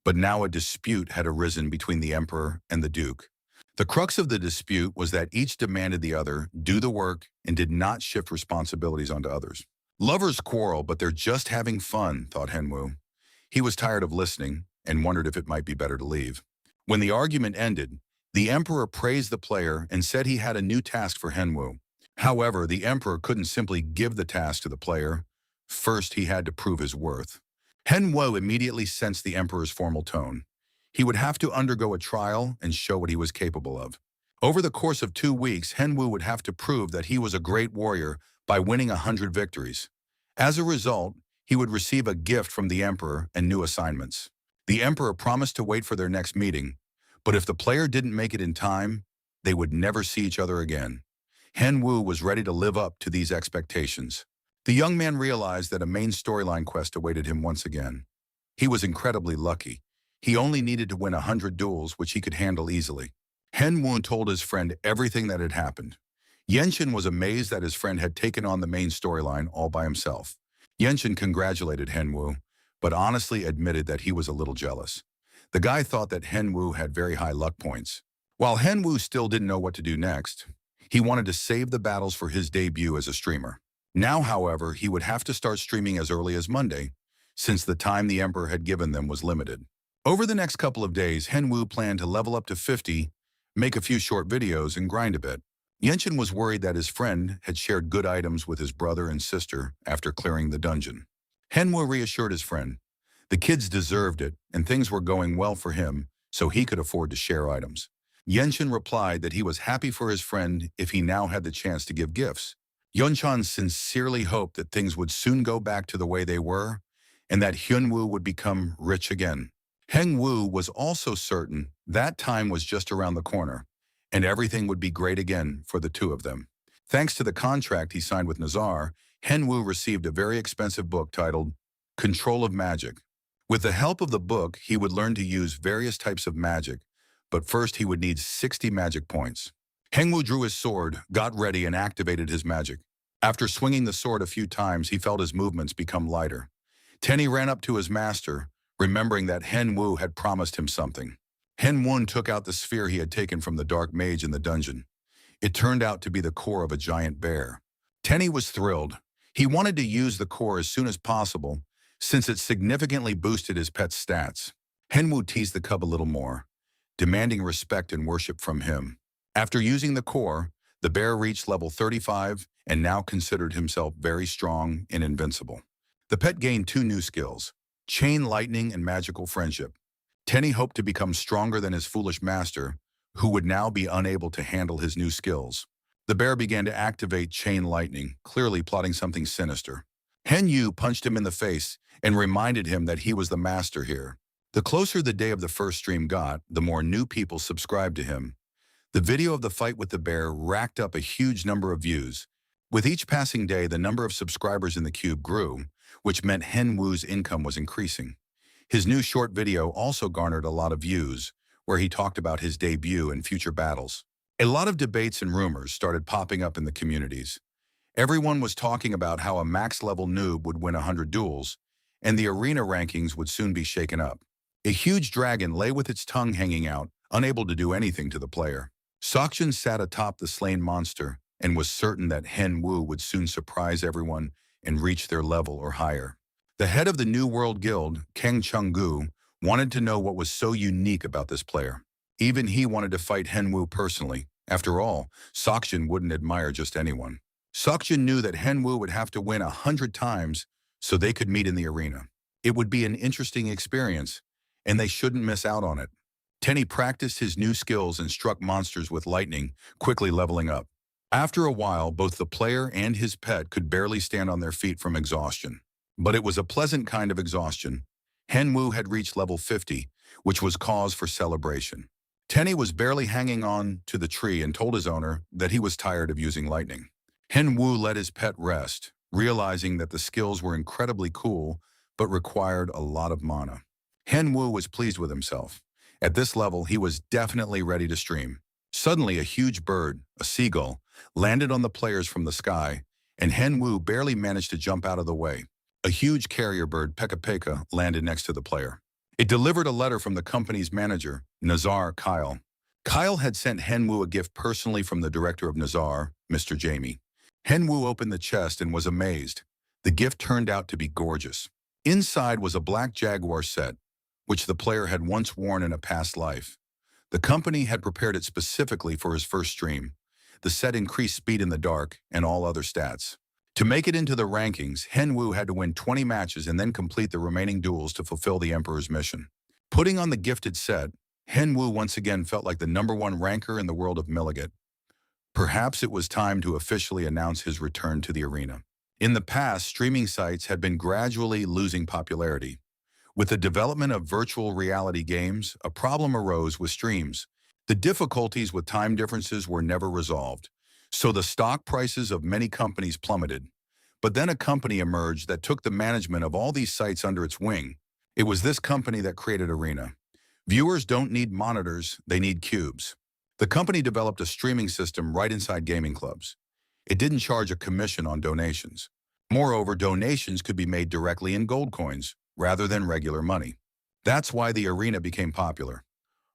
but now a dispute had arisen between the Emperor and the Duke. The crux of the dispute was that each demanded the other do the work and did not shift responsibilities onto others. Lovers quarrel, but they're just having fun, thought Henwu. He was tired of listening and wondered if it might be better to leave. When the argument ended, the Emperor praised the player and said he had a new task for Henwu. However, the Emperor couldn't simply give the task to the player. First, he had to prove his worth. Henwu immediately sensed the Emperor's formal tone. He would have to undergo a trial and show what he was capable of. Over the course of 2 weeks, Henwu would have to prove that he was a great warrior by winning 100 victories. As a result, he would receive a gift from the emperor and new assignments. The emperor promised to wait for their next meeting, but if the player didn't make it in time, they would never see each other again. Henwu was ready to live up to these expectations. The young man realized that a main storyline quest awaited him once again. He was incredibly lucky. He only needed to win 100 duels, which he could handle easily. Henwu told his friend everything that had happened. Yenshin was amazed that his friend had taken on the main storyline all by himself. Yenshin congratulated Henwu, but honestly admitted that he was a little jealous. The guy thought that Henwu had very high luck points. While Henwu still didn't know what to do next, he wanted to save the battles for his debut as a streamer. Now, however, he would have to start streaming as early as Monday, since the time the Emperor had given them was limited. Over the next couple of days, Henwu planned to level up to 50, make a few short videos, and grind a bit. Yenshin was worried that his friend had shared good items with his brother and sister after clearing the dungeon. Henwu reassured his friend. The kids deserved it, and things were going well for him, so he could afford to share items. Yenshin replied that he was happy for his friend if he now had the chance to give gifts. Yunchan sincerely hoped that things would soon go back to the way they were, and that Hyunwoo would become rich again. Hengwoo was also certain that time was just around the corner, and everything would be great again for the two of them. Thanks to the contract he signed with Nazar, Henwu received a very expensive book titled Control of Magic. With the help of the book, he would learn to use various types of magic, but first he would need 60 magic points. Hengwu drew his sword, got ready, and activated his magic. After swinging the sword a few times, he felt his movements become lighter. Tenny ran up to his master, remembering that Henwu had promised him something. Henwun took out the sphere he had taken from the dark mage in the dungeon. It turned out to be the core of a giant bear. Tenny was thrilled. He wanted to use the core as soon as possible, since it significantly boosted his pet's stats. Henwu teased the cub a little more, demanding respect and worship from him. After using the core, the bear reached level 35 and now considered himself very strong and invincible. The pet gained 2 new skills, Chain Lightning and Magical Friendship. Tenny hoped to become stronger than his foolish master, who would now be unable to handle his new skills. The bear began to activate Chain Lightning, clearly plotting something sinister. Henyu punched him in the face and reminded him that he was the master here. The closer the day of the first stream got, the more new people subscribed to him. The video of the fight with the bear racked up a huge number of views. With each passing day, the number of subscribers in the cube grew, which meant Henwu's income was increasing. His new short video also garnered a lot of views, where he talked about his debut and future battles. A lot of debates and rumors started popping up in the communities. Everyone was talking about how a max-level noob would win 100 duels, and the arena rankings would soon be shaken up. A huge dragon lay with its tongue hanging out, unable to do anything to the player. Sakjin sat atop the slain monster and was certain that Henwu would soon surprise everyone and reach their level or higher. The head of the New World Guild, Kang Chung-gu, wanted to know what was so unique about this player. Even he wanted to fight Henwu personally. After all, Sakjin wouldn't admire just anyone. Sakjin knew that Henwu would have to win 100 times so they could meet in the arena. It would be an interesting experience, and they shouldn't miss out on it. Tenny practiced his new skills and struck monsters with lightning, quickly leveling up. After a while, both the player and his pet could barely stand on their feet from exhaustion. But it was a pleasant kind of exhaustion. Henwu had reached level 50, which was cause for celebration. Tenny was barely hanging on to the tree and told his owner that he was tired of using lightning. Henwu let his pet rest, realizing that the skills were incredibly cool but required a lot of mana. Henwu was pleased with himself. At this level, he was definitely ready to stream. Suddenly, a huge bird, a seagull, landed on the players from the sky, and Henwu barely managed to jump out of the way. A huge carrier bird, Pekka Pekka, landed next to the player. It delivered a letter from the company's manager, Nazar Kyle. Kyle had sent Henwu a gift personally from the director of Nazar, Mr. Jamie. Henwu opened the chest and was amazed. The gift turned out to be gorgeous. Inside was a black Jaguar set, which the player had once worn in a past life. The company had prepared it specifically for his first stream. The set increased speed in the dark and all other stats. To make it into the rankings, Henwu had to win 20 matches and then complete the remaining duels to fulfill the Emperor's mission. Putting on the gifted set, Henwoo once again felt like the #1 ranker in the world of Milligat. Perhaps it was time to officially announce his return to the arena. In the past, streaming sites had been gradually losing popularity. With the development of virtual reality games, a problem arose with streams. The difficulties with time differences were never resolved, so the stock prices of many companies plummeted. But then a company emerged that took the management of all these sites under its wing. It was this company that created Arena. Viewers don't need monitors, they need cubes. The company developed a streaming system right inside gaming clubs. It didn't charge a commission on donations. Moreover, donations could be made directly in gold coins, rather than regular money. That's why the arena became popular.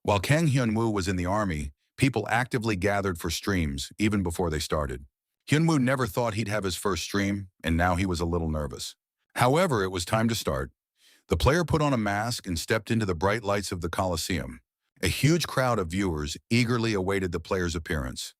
While Kang Hyun-woo was in the army, people actively gathered for streams, even before they started. Hyun-woo never thought he'd have his first stream, and now he was a little nervous. However, it was time to start. The player put on a mask and stepped into the bright lights of the Coliseum. A huge crowd of viewers eagerly awaited the player's appearance.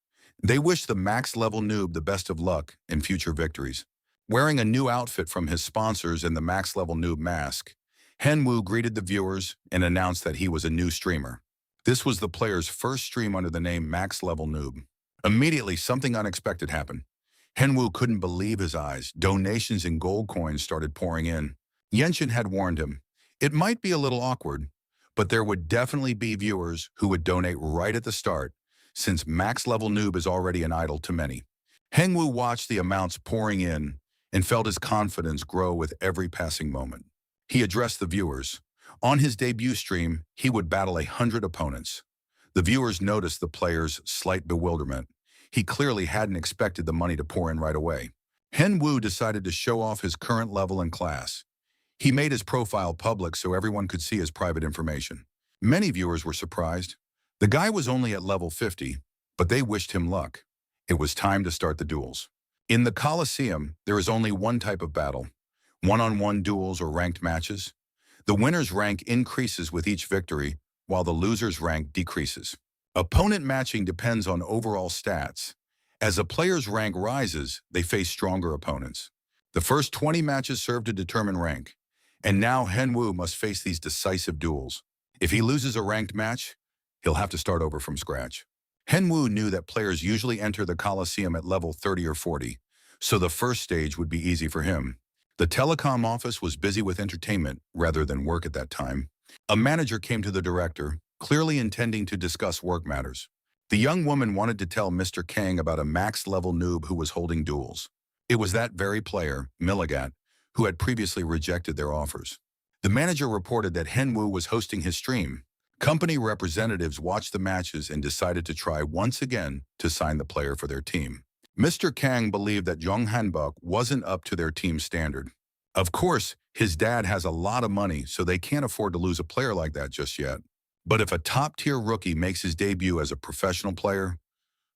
They wished the max-level noob the best of luck in future victories. Wearing a new outfit from his sponsors and the max-level noob mask, Henwoo greeted the viewers and announced that he was a new streamer. This was the player's first stream under the name Max Level Noob. Immediately, something unexpected happened. Henwoo couldn't believe his eyes. Donations in gold coins started pouring in. Yenshin had warned him. It might be a little awkward, but there would definitely be viewers who would donate right at the start, since Max Level Noob is already an idol to many. Henwoo watched the amounts pouring in and felt his confidence grow with every passing moment. He addressed the viewers. On his debut stream, he would battle 100 opponents. The viewers noticed the player's slight bewilderment. He clearly hadn't expected the money to pour in right away. Henwoo decided to show off his current level and class. He made his profile public so everyone could see his private information. Many viewers were surprised. The guy was only at level 50, but they wished him luck. It was time to start the duels. In the Coliseum, there is only one type of battle: one-on-one duels or ranked matches. The winner's rank increases with each victory, while the loser's rank decreases. Opponent matching depends on overall stats. As a player's rank rises, they face stronger opponents. The first 20 matches serve to determine rank, and now Henwoo must face these decisive duels. If he loses a ranked match, he'll have to start over from scratch. Henwoo knew that players usually enter the Coliseum at level 30 or 40, so the first stage would be easy for him. The telecom office was busy with entertainment rather than work at that time. A manager came to the director, clearly intending to discuss work matters. The young woman wanted to tell Mr. Kang about a max-level noob who was holding duels. It was that very player, Milligat, who had previously rejected their offers. The manager reported that Henwoo was hosting his stream. Company representatives watched the matches and decided to try once again to sign the player for their team. Mr. Kang believed that Jung Han-buk wasn't up to their team's standard. Of course, his dad has a lot of money, so they can't afford to lose a player like that just yet. But if a top-tier rookie makes his debut as a professional player,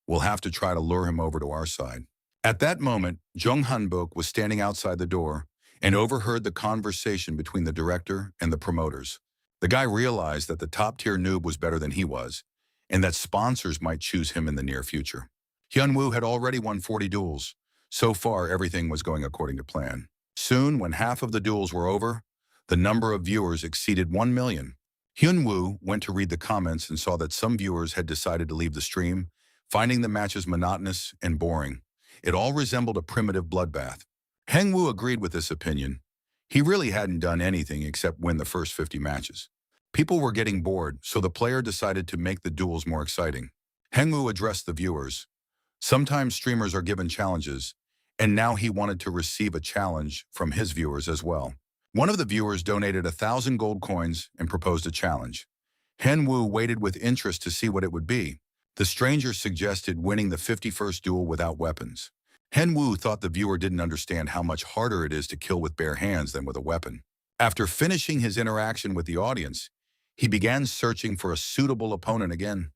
we'll have to try to lure him over to our side. At that moment, Jung Han-buk was standing outside the door and overheard the conversation between the director and the promoters. The guy realized that the top-tier noob was better than he was, and that sponsors might choose him in the near future. Hyun-woo had already won 40 duels. So far, everything was going according to plan. Soon, when half of the duels were over, the number of viewers exceeded 1 million. Hyun-woo went to read the comments and saw that some viewers had decided to leave the stream, finding the matches monotonous and boring. It all resembled a primitive bloodbath. Heng-woo agreed with this opinion. He really hadn't done anything except win the first 50 matches. People were getting bored, so the player decided to make the duels more exciting. Heng-woo addressed the viewers. Sometimes streamers are given challenges, and now he wanted to receive a challenge from his viewers as well. One of the viewers donated 1,000 gold coins and proposed a challenge. Heng-woo waited with interest to see what it would be. The stranger suggested winning the 51st duel without weapons. Heng-woo thought the viewer didn't understand how much harder it is to kill with bare hands than with a weapon. After finishing his interaction with the audience, he began searching for a suitable opponent again.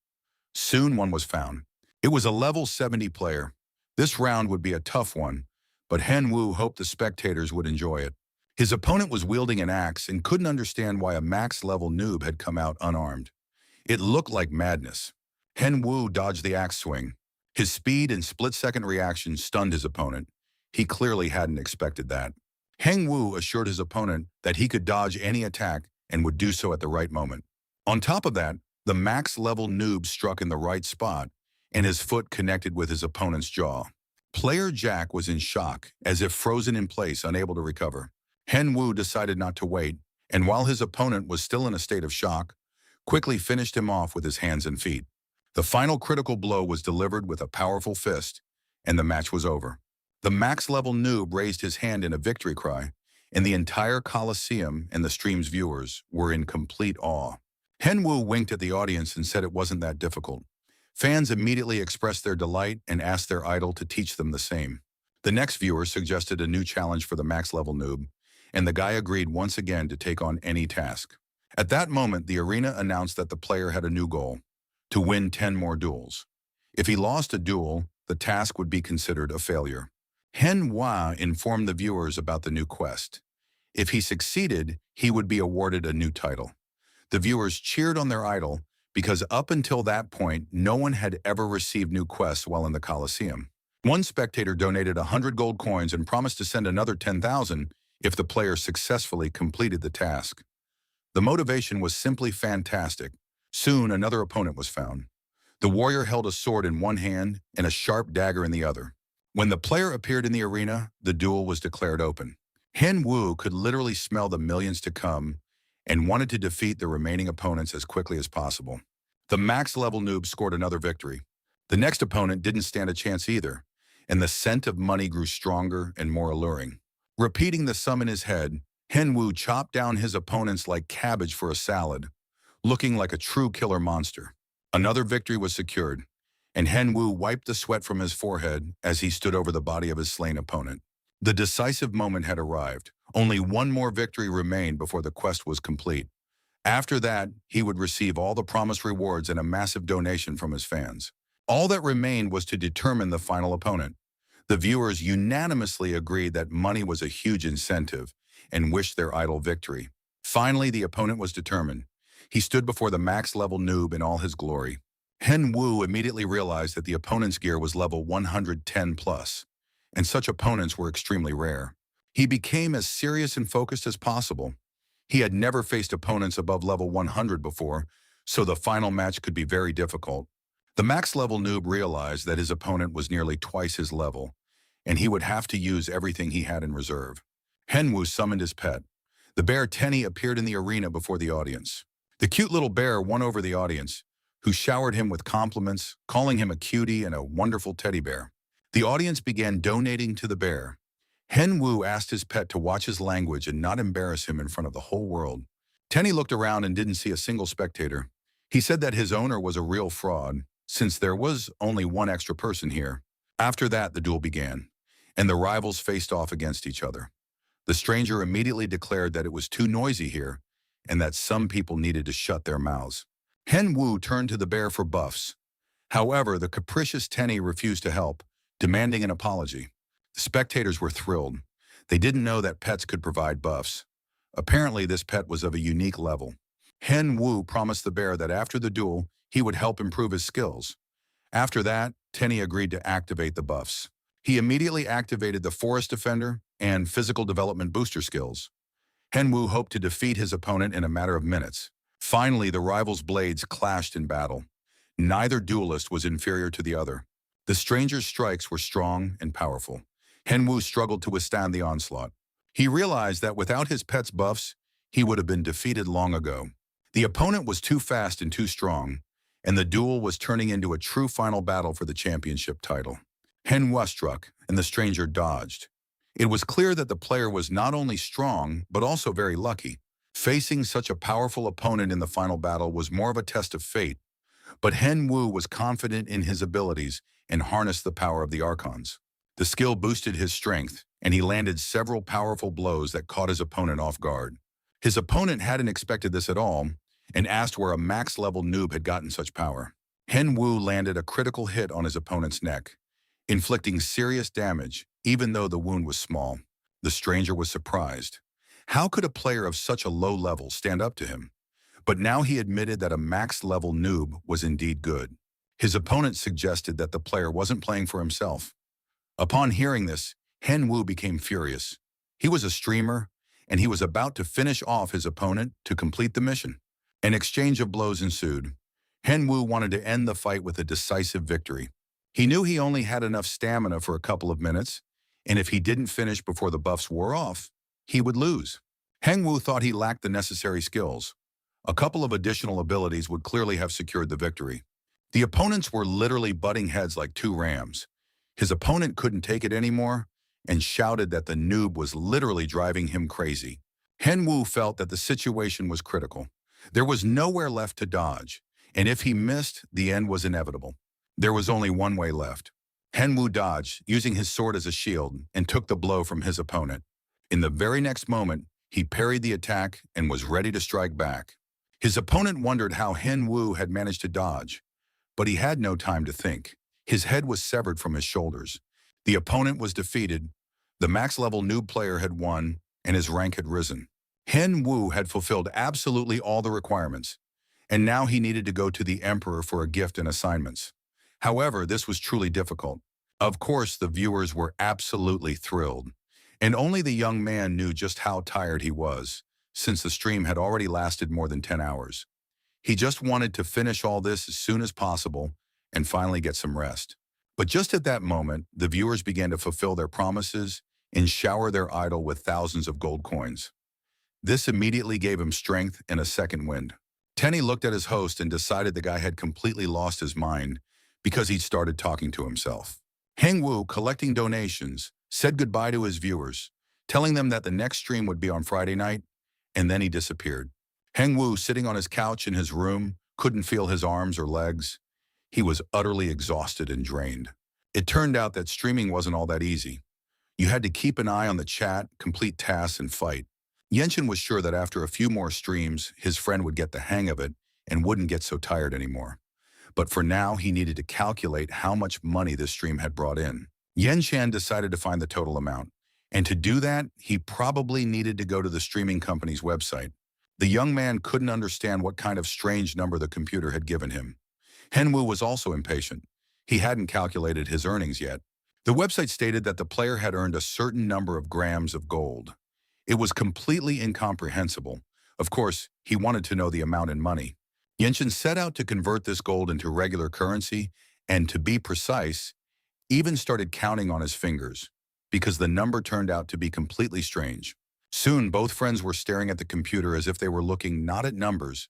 Soon one was found. It was a level 70 player. This round would be a tough one, but Heng-woo hoped the spectators would enjoy it. His opponent was wielding an axe and couldn't understand why a max-level noob had come out unarmed. It looked like madness. Heng-woo dodged the axe swing. His speed and split-second reaction stunned his opponent. He clearly hadn't expected that. Heng-woo assured his opponent that he could dodge any attack and would do so at the right moment. On top of that, the max-level noob struck in the right spot, and his foot connected with his opponent's jaw. Player Jack was in shock, as if frozen in place, unable to recover. Hen Wu decided not to wait, and while his opponent was still in a state of shock, quickly finished him off with his hands and feet. The final critical blow was delivered with a powerful fist, and the match was over. The max-level noob raised his hand in a victory cry, and the entire Coliseum and the stream's viewers were in complete awe. Hen Wu winked at the audience and said it wasn't that difficult. Fans immediately expressed their delight and asked their idol to teach them the same. The next viewer suggested a new challenge for the max-level noob, and the guy agreed once again to take on any task. At that moment, the arena announced that the player had a new goal: to win 10 more duels. If he lost a duel, the task would be considered a failure. Hen Hua informed the viewers about the new quest. If he succeeded, he would be awarded a new title. The viewers cheered on their idol because up until that point, no one had ever received new quests while in the Coliseum. One spectator donated 100 gold coins and promised to send another 10,000 if the player successfully completed the task. The motivation was simply fantastic. Soon, another opponent was found. The warrior held a sword in one hand and a sharp dagger in the other. When the player appeared in the arena, the duel was declared open. Hen Wu could literally smell the millions to come and wanted to defeat the remaining opponents as quickly as possible. The max-level noob scored another victory. The next opponent didn't stand a chance either, and the scent of money grew stronger and more alluring. Repeating the sum in his head, Hen Wu chopped down his opponents like cabbage for a salad, looking like a true killer monster. Another victory was secured, and Hen Wu wiped the sweat from his forehead as he stood over the body of his slain opponent. The decisive moment had arrived. Only one more victory remained before the quest was complete. After that, he would receive all the promised rewards and a massive donation from his fans. All that remained was to determine the final opponent. The viewers unanimously agreed that money was a huge incentive and wished their idol victory. Finally, the opponent was determined. He stood before the max-level noob in all his glory. Hen Wu immediately realized that the opponent's gear was level 110 plus, and such opponents were extremely rare. He became as serious and focused as possible. He had never faced opponents above level 100 before, so the final match could be very difficult. The max-level noob realized that his opponent was nearly twice his level, and he would have to use everything he had in reserve. Hen Wu summoned his pet. The bear Tenny appeared in the arena before the audience. The cute little bear won over the audience, who showered him with compliments, calling him a cutie and a wonderful teddy bear. The audience began donating to the bear. Hen Wu asked his pet to watch his language and not embarrass him in front of the whole world. Tenny looked around and didn't see a single spectator. He said that his owner was a real fraud, since there was only one extra person here. After that, the duel began, and the rivals faced off against each other. The stranger immediately declared that it was too noisy here, and that some people needed to shut their mouths. Hen Wu turned to the bear for buffs. However, the capricious Tenny refused to help, demanding an apology. The spectators were thrilled. They didn't know that pets could provide buffs. Apparently, this pet was of a unique level. Hen Wu promised the bear that after the duel, he would help improve his skills. After that, Tenny agreed to activate the buffs. He immediately activated the Forest Defender and Physical Development Booster skills. Hen Wu hoped to defeat his opponent in a matter of minutes. Finally, the rivals' blades clashed in battle. Neither duelist was inferior to the other. The stranger's strikes were strong and powerful. Hen Wu struggled to withstand the onslaught. He realized that without his pet's buffs, he would have been defeated long ago. The opponent was too fast and too strong, and the duel was turning into a true final battle for the championship title. Hen Wu struck, and the stranger dodged. It was clear that the player was not only strong, but also very lucky. Facing such a powerful opponent in the final battle was more of a test of fate, but Hen Wu was confident in his abilities and harnessed the power of the Archons. The skill boosted his strength, and he landed several powerful blows that caught his opponent off guard. His opponent hadn't expected this at all, and asked where a max-level noob had gotten such power. Hen Wu landed a critical hit on his opponent's neck, inflicting serious damage, even though the wound was small. The stranger was surprised. How could a player of such a low level stand up to him? But now he admitted that a max-level noob was indeed good. His opponent suggested that the player wasn't playing for himself. Upon hearing this, Hen Wu became furious. He was a streamer, and he was about to finish off his opponent to complete the mission. An exchange of blows ensued. Henwu wanted to end the fight with a decisive victory. He knew he only had enough stamina for a couple of minutes, and if he didn't finish before the buffs wore off, he would lose. Henwu thought he lacked the necessary skills. A couple of additional abilities would clearly have secured the victory. The opponents were literally butting heads like two rams. His opponent couldn't take it anymore and shouted that the noob was literally driving him crazy. Henwu felt that the situation was critical. There was nowhere left to dodge, and if he missed, the end was inevitable. There was only one way left. Henwu dodged, using his sword as a shield, and took the blow from his opponent. In the very next moment, he parried the attack and was ready to strike back. His opponent wondered how Henwu had managed to dodge, but he had no time to think. His head was severed from his shoulders. The opponent was defeated, the max-level noob player had won, and his rank had risen. Henwu had fulfilled absolutely all the requirements, and now he needed to go to the Emperor for a gift and assignments. However, this was truly difficult. Of course, the viewers were absolutely thrilled, and only the young man knew just how tired he was, since the stream had already lasted more than 10 hours. He just wanted to finish all this as soon as possible and finally get some rest. But just at that moment, the viewers began to fulfill their promises and shower their idol with thousands of gold coins. This immediately gave him strength and a second wind. Tenny looked at his host and decided the guy had completely lost his mind because he'd started talking to himself. Henwu, collecting donations, said goodbye to his viewers, telling them that the next stream would be on Friday night, and then he disappeared. Henwu, sitting on his couch in his room, couldn't feel his arms or legs. He was utterly exhausted and drained. It turned out that streaming wasn't all that easy. You had to keep an eye on the chat, complete tasks, and fight. Yenshin was sure that after a few more streams, his friend would get the hang of it and wouldn't get so tired anymore. But for now, he needed to calculate how much money this stream had brought in. Yenshan decided to find the total amount, and to do that, he probably needed to go to the streaming company's website. The young man couldn't understand what kind of strange number the computer had given him. Henwu was also impatient. He hadn't calculated his earnings yet. The website stated that the player had earned a certain number of grams of gold. It was completely incomprehensible. Of course, he wanted to know the amount in money. Yenshin set out to convert this gold into regular currency, and to be precise, even started counting on his fingers, because the number turned out to be completely strange. Soon, both friends were staring at the computer as if they were looking not at numbers,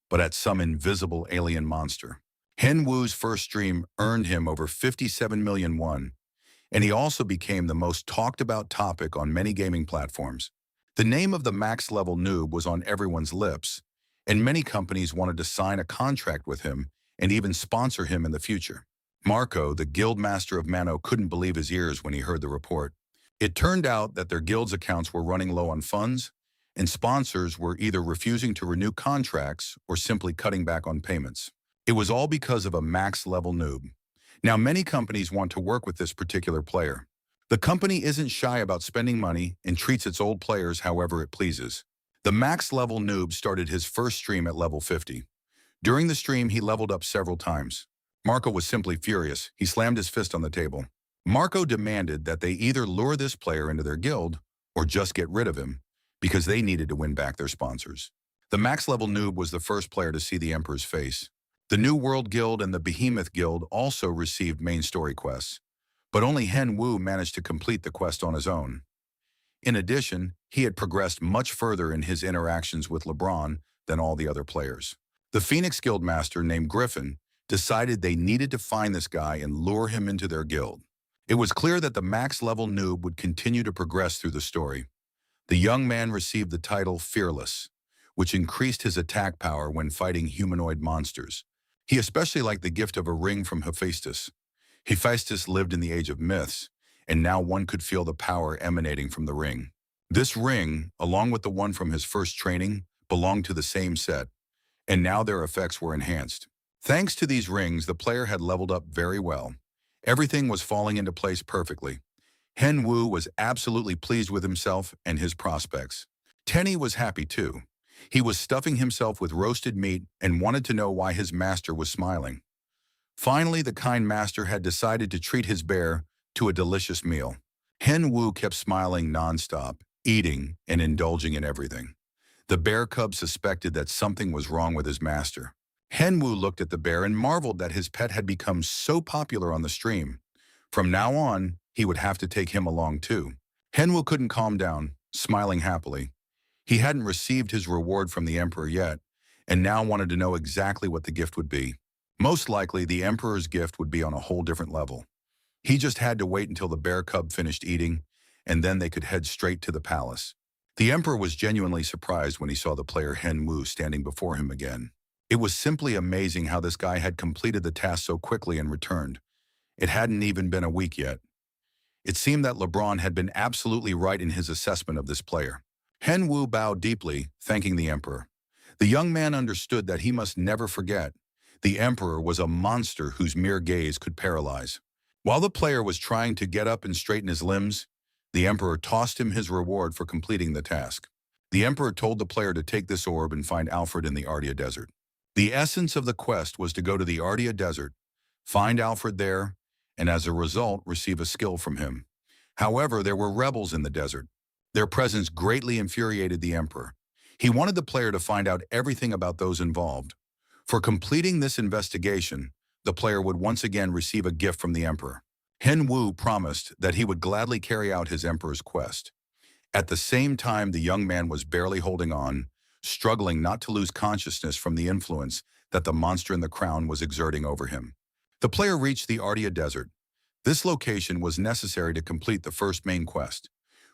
but at some invisible alien monster. Henwu's first stream earned him over 57 million won, and he also became the most talked about topic on many gaming platforms. The name of the max-level noob was on everyone's lips, and many companies wanted to sign a contract with him and even sponsor him in the future. Marco, the guild master of Mano, couldn't believe his ears when he heard the report. It turned out that their guild's accounts were running low on funds, and sponsors were either refusing to renew contracts or simply cutting back on payments. It was all because of a max-level noob. Now, many companies want to work with this particular player. The company isn't shy about spending money and treats its old players however it pleases. The max-level noob started his first stream at level 50. During the stream, he leveled up several times. Marco was simply furious. He slammed his fist on the table. Marco demanded that they either lure this player into their guild or just get rid of him, because they needed to win back their sponsors. The max-level noob was the first player to see the Emperor's face. The New World Guild and the Behemoth Guild also received main story quests, but only Henwu managed to complete the quest on his own. In addition, he had progressed much further in his interactions with LeBron than all the other players. The Phoenix Guild Master, named Griffin, decided they needed to find this guy and lure him into their guild. It was clear that the max-level noob would continue to progress through the story. The young man received the title Fearless, which increased his attack power when fighting humanoid monsters. He especially liked the gift of a ring from Hephaestus. Hephaestus lived in the age of myths, and now one could feel the power emanating from the ring. This ring, along with the one from his first training, belonged to the same set, and now their effects were enhanced. Thanks to these rings, the player had leveled up very well. Everything was falling into place perfectly. Henwu was absolutely pleased with himself and his prospects. Tenny was happy too. He was stuffing himself with roasted meat and wanted to know why his master was smiling. Finally, the kind master had decided to treat his bear to a delicious meal. Henwu kept smiling nonstop. eating and indulging in everything. The bear cub suspected that something was wrong with his master. Henwu looked at the bear and marveled that his pet had become so popular on the stream. From now on, he would have to take him along too. Henwu couldn't calm down, smiling happily. He hadn't received his reward from the emperor yet, and now wanted to know exactly what the gift would be. Most likely, the emperor's gift would be on a whole different level. He just had to wait until the bear cub finished eating, and then they could head straight to the palace. The emperor was genuinely surprised when he saw the player Henwu standing before him again. It was simply amazing how this guy had completed the task so quickly and returned. It hadn't even been a week yet. It seemed that LeBron had been absolutely right in his assessment of this player. Henwu bowed deeply, thanking the emperor. The young man understood that he must never forget. The emperor was a monster whose mere gaze could paralyze. While the player was trying to get up and straighten his limbs, the emperor tossed him his reward for completing the task. The emperor told the player to take this orb and find Alfred in the Ardia Desert. The essence of the quest was to go to the Ardia Desert, find Alfred there, and as a result, receive a skill from him. However, there were rebels in the desert. Their presence greatly infuriated the emperor. He wanted the player to find out everything about those involved. For completing this investigation, the player would once again receive a gift from the emperor. Henwu promised that he would gladly carry out his emperor's quest. At the same time, the young man was barely holding on, struggling not to lose consciousness from the influence that the monster in the crown was exerting over him. The player reached the Ardia Desert. This location was necessary to complete the first main quest.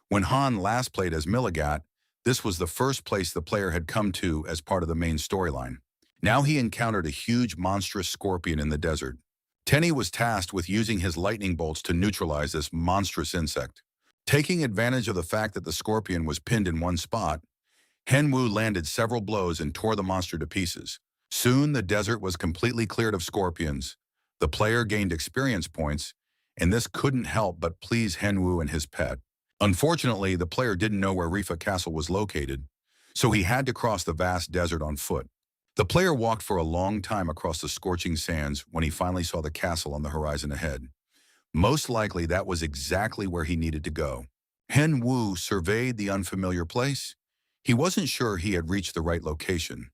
When Han last played as Milligat, this was the first place the player had come to as part of the main storyline. Now he encountered a huge monstrous scorpion in the desert. Tenny was tasked with using his lightning bolts to neutralize this monstrous insect. Taking advantage of the fact that the scorpion was pinned in one spot, Henwu landed several blows and tore the monster to pieces. Soon the desert was completely cleared of scorpions. The player gained experience points, and this couldn't help but please Henwu and his pet. Unfortunately, the player didn't know where Rifa Castle was located, so he had to cross the vast desert on foot. The player walked for a long time across the scorching sands when he finally saw the castle on the horizon ahead. Most likely that was exactly where he needed to go. Henwu surveyed the unfamiliar place. He wasn't sure he had reached the right location.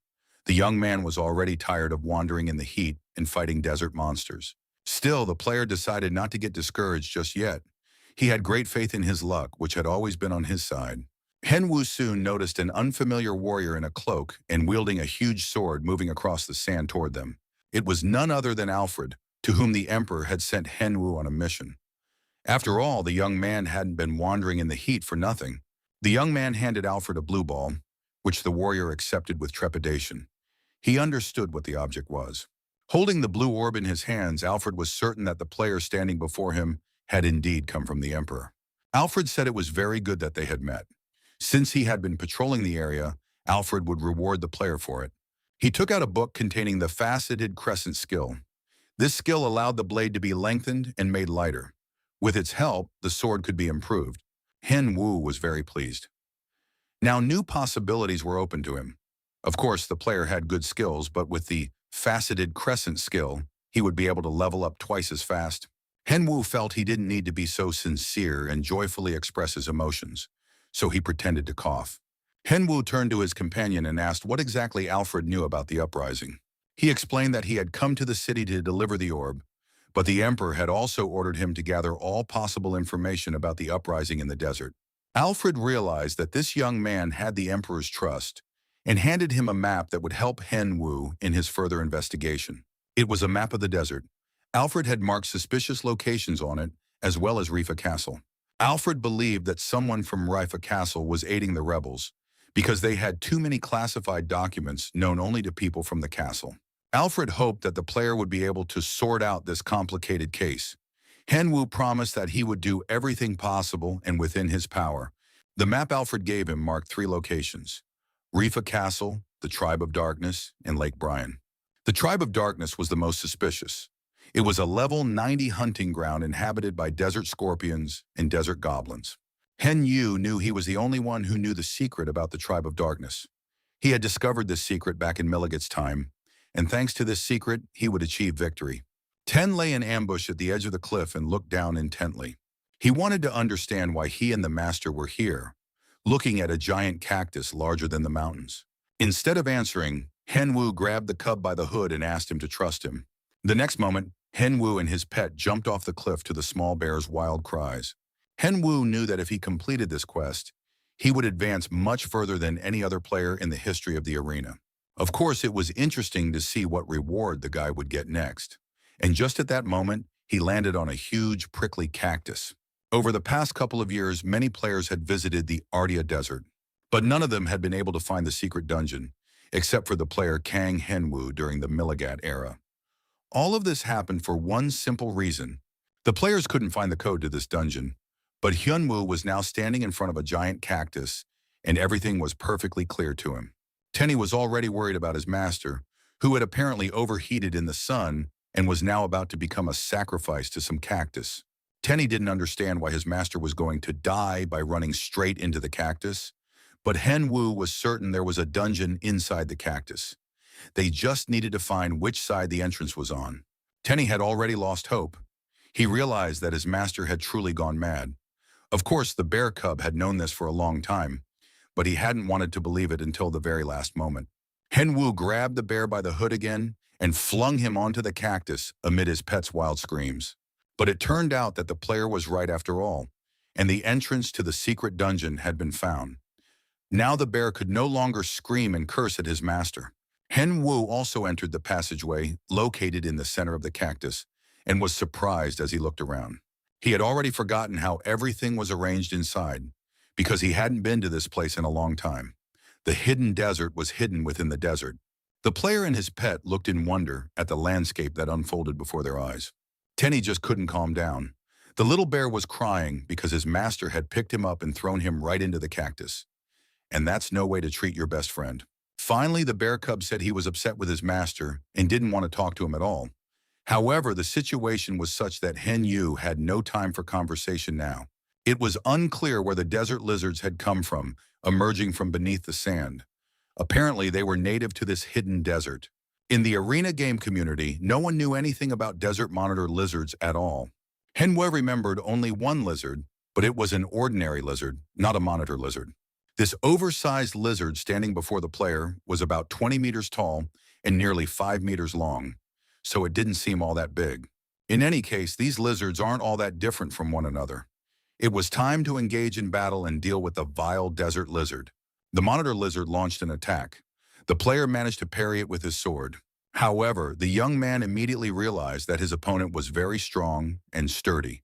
The young man was already tired of wandering in the heat and fighting desert monsters. Still, the player decided not to get discouraged just yet. He had great faith in his luck, which had always been on his side. Henwu soon noticed an unfamiliar warrior in a cloak and wielding a huge sword moving across the sand toward them. It was none other than Alfred, to whom the emperor had sent Henwu on a mission. After all, the young man hadn't been wandering in the heat for nothing. The young man handed Alfred a blue ball, which the warrior accepted with trepidation. He understood what the object was. Holding the blue orb in his hands, Alfred was certain that the player standing before him had indeed come from the emperor. Alfred said it was very good that they had met. Since he had been patrolling the area, Alfred would reward the player for it. He took out a book containing the faceted crescent skill. This skill allowed the blade to be lengthened and made lighter. With its help, the sword could be improved. Henwu was very pleased. Now new possibilities were open to him. Of course, the player had good skills, but with the faceted crescent skill, he would be able to level up twice as fast. Henwu felt he didn't need to be so sincere and joyfully express his emotions, so he pretended to cough. Henwu turned to his companion and asked what exactly Alfred knew about the uprising. He explained that he had come to the city to deliver the orb, but the emperor had also ordered him to gather all possible information about the uprising in the desert. Alfred realized that this young man had the emperor's trust and handed him a map that would help Henwu in his further investigation. It was a map of the desert. Alfred had marked suspicious locations on it, as well as Rifa Castle. Alfred believed that someone from Rifa Castle was aiding the rebels, because they had too many classified documents known only to people from the castle. Alfred hoped that the player would be able to sort out this complicated case. Henwu promised that he would do everything possible and within his power. The map Alfred gave him marked 3 locations: Rifa Castle, the Tribe of Darkness, and Lake Bryan. The Tribe of Darkness was the most suspicious. It was a level 90 hunting ground inhabited by desert scorpions and desert goblins. Henwu knew he was the only one who knew the secret about the Tribe of Darkness. He had discovered this secret back in Milligat's time, and thanks to this secret, he would achieve victory. Ten lay in ambush at the edge of the cliff and looked down intently. He wanted to understand why he and the master were here. looking at a giant cactus larger than the mountains. Instead of answering, Henwu grabbed the cub by the hood and asked him to trust him. The next moment, Henwu and his pet jumped off the cliff to the small bear's wild cries. Henwu knew that if he completed this quest, he would advance much further than any other player in the history of the arena. Of course, it was interesting to see what reward the guy would get next. And just at that moment, he landed on a huge, prickly cactus. Over the past couple of years, many players had visited the Ardia Desert, but none of them had been able to find the secret dungeon, except for the player Kang Henwu during the Milligat era. All of this happened for one simple reason. The players couldn't find the code to this dungeon, but Hyunwoo was now standing in front of a giant cactus, and everything was perfectly clear to him. Tenny was already worried about his master, who had apparently overheated in the sun and was now about to become a sacrifice to some cactus. Tenny didn't understand why his master was going to die by running straight into the cactus, but Henwu was certain there was a dungeon inside the cactus. They just needed to find which side the entrance was on. Tenny had already lost hope. He realized that his master had truly gone mad. Of course, the bear cub had known this for a long time, but he hadn't wanted to believe it until the very last moment. Henwu grabbed the bear by the hood again and flung him onto the cactus amid his pet's wild screams. But it turned out that the player was right after all, and the entrance to the secret dungeon had been found. Now the bear could no longer scream and curse at his master. Henwu also entered the passageway located in the center of the cactus and was surprised as he looked around. He had already forgotten how everything was arranged inside because he hadn't been to this place in a long time. The hidden desert was hidden within the desert. The player and his pet looked in wonder at the landscape that unfolded before their eyes. Tenny just couldn't calm down. The little bear was crying because his master had picked him up and thrown him right into the cactus. And that's no way to treat your best friend. Finally, the bear cub said he was upset with his master and didn't want to talk to him at all. However, the situation was such that Hen Yu had no time for conversation now. It was unclear where the desert lizards had come from, emerging from beneath the sand. Apparently, they were native to this hidden desert. In the arena game community, no one knew anything about desert monitor lizards at all. Henwei remembered only one lizard, but it was an ordinary lizard, not a monitor lizard. This oversized lizard standing before the player was about 20 meters tall and nearly 5 meters long, so it didn't seem all that big. In any case, these lizards aren't all that different from one another. It was time to engage in battle and deal with the vile desert lizard. The monitor lizard launched an attack. The player managed to parry it with his sword. However, the young man immediately realized that his opponent was very strong and sturdy.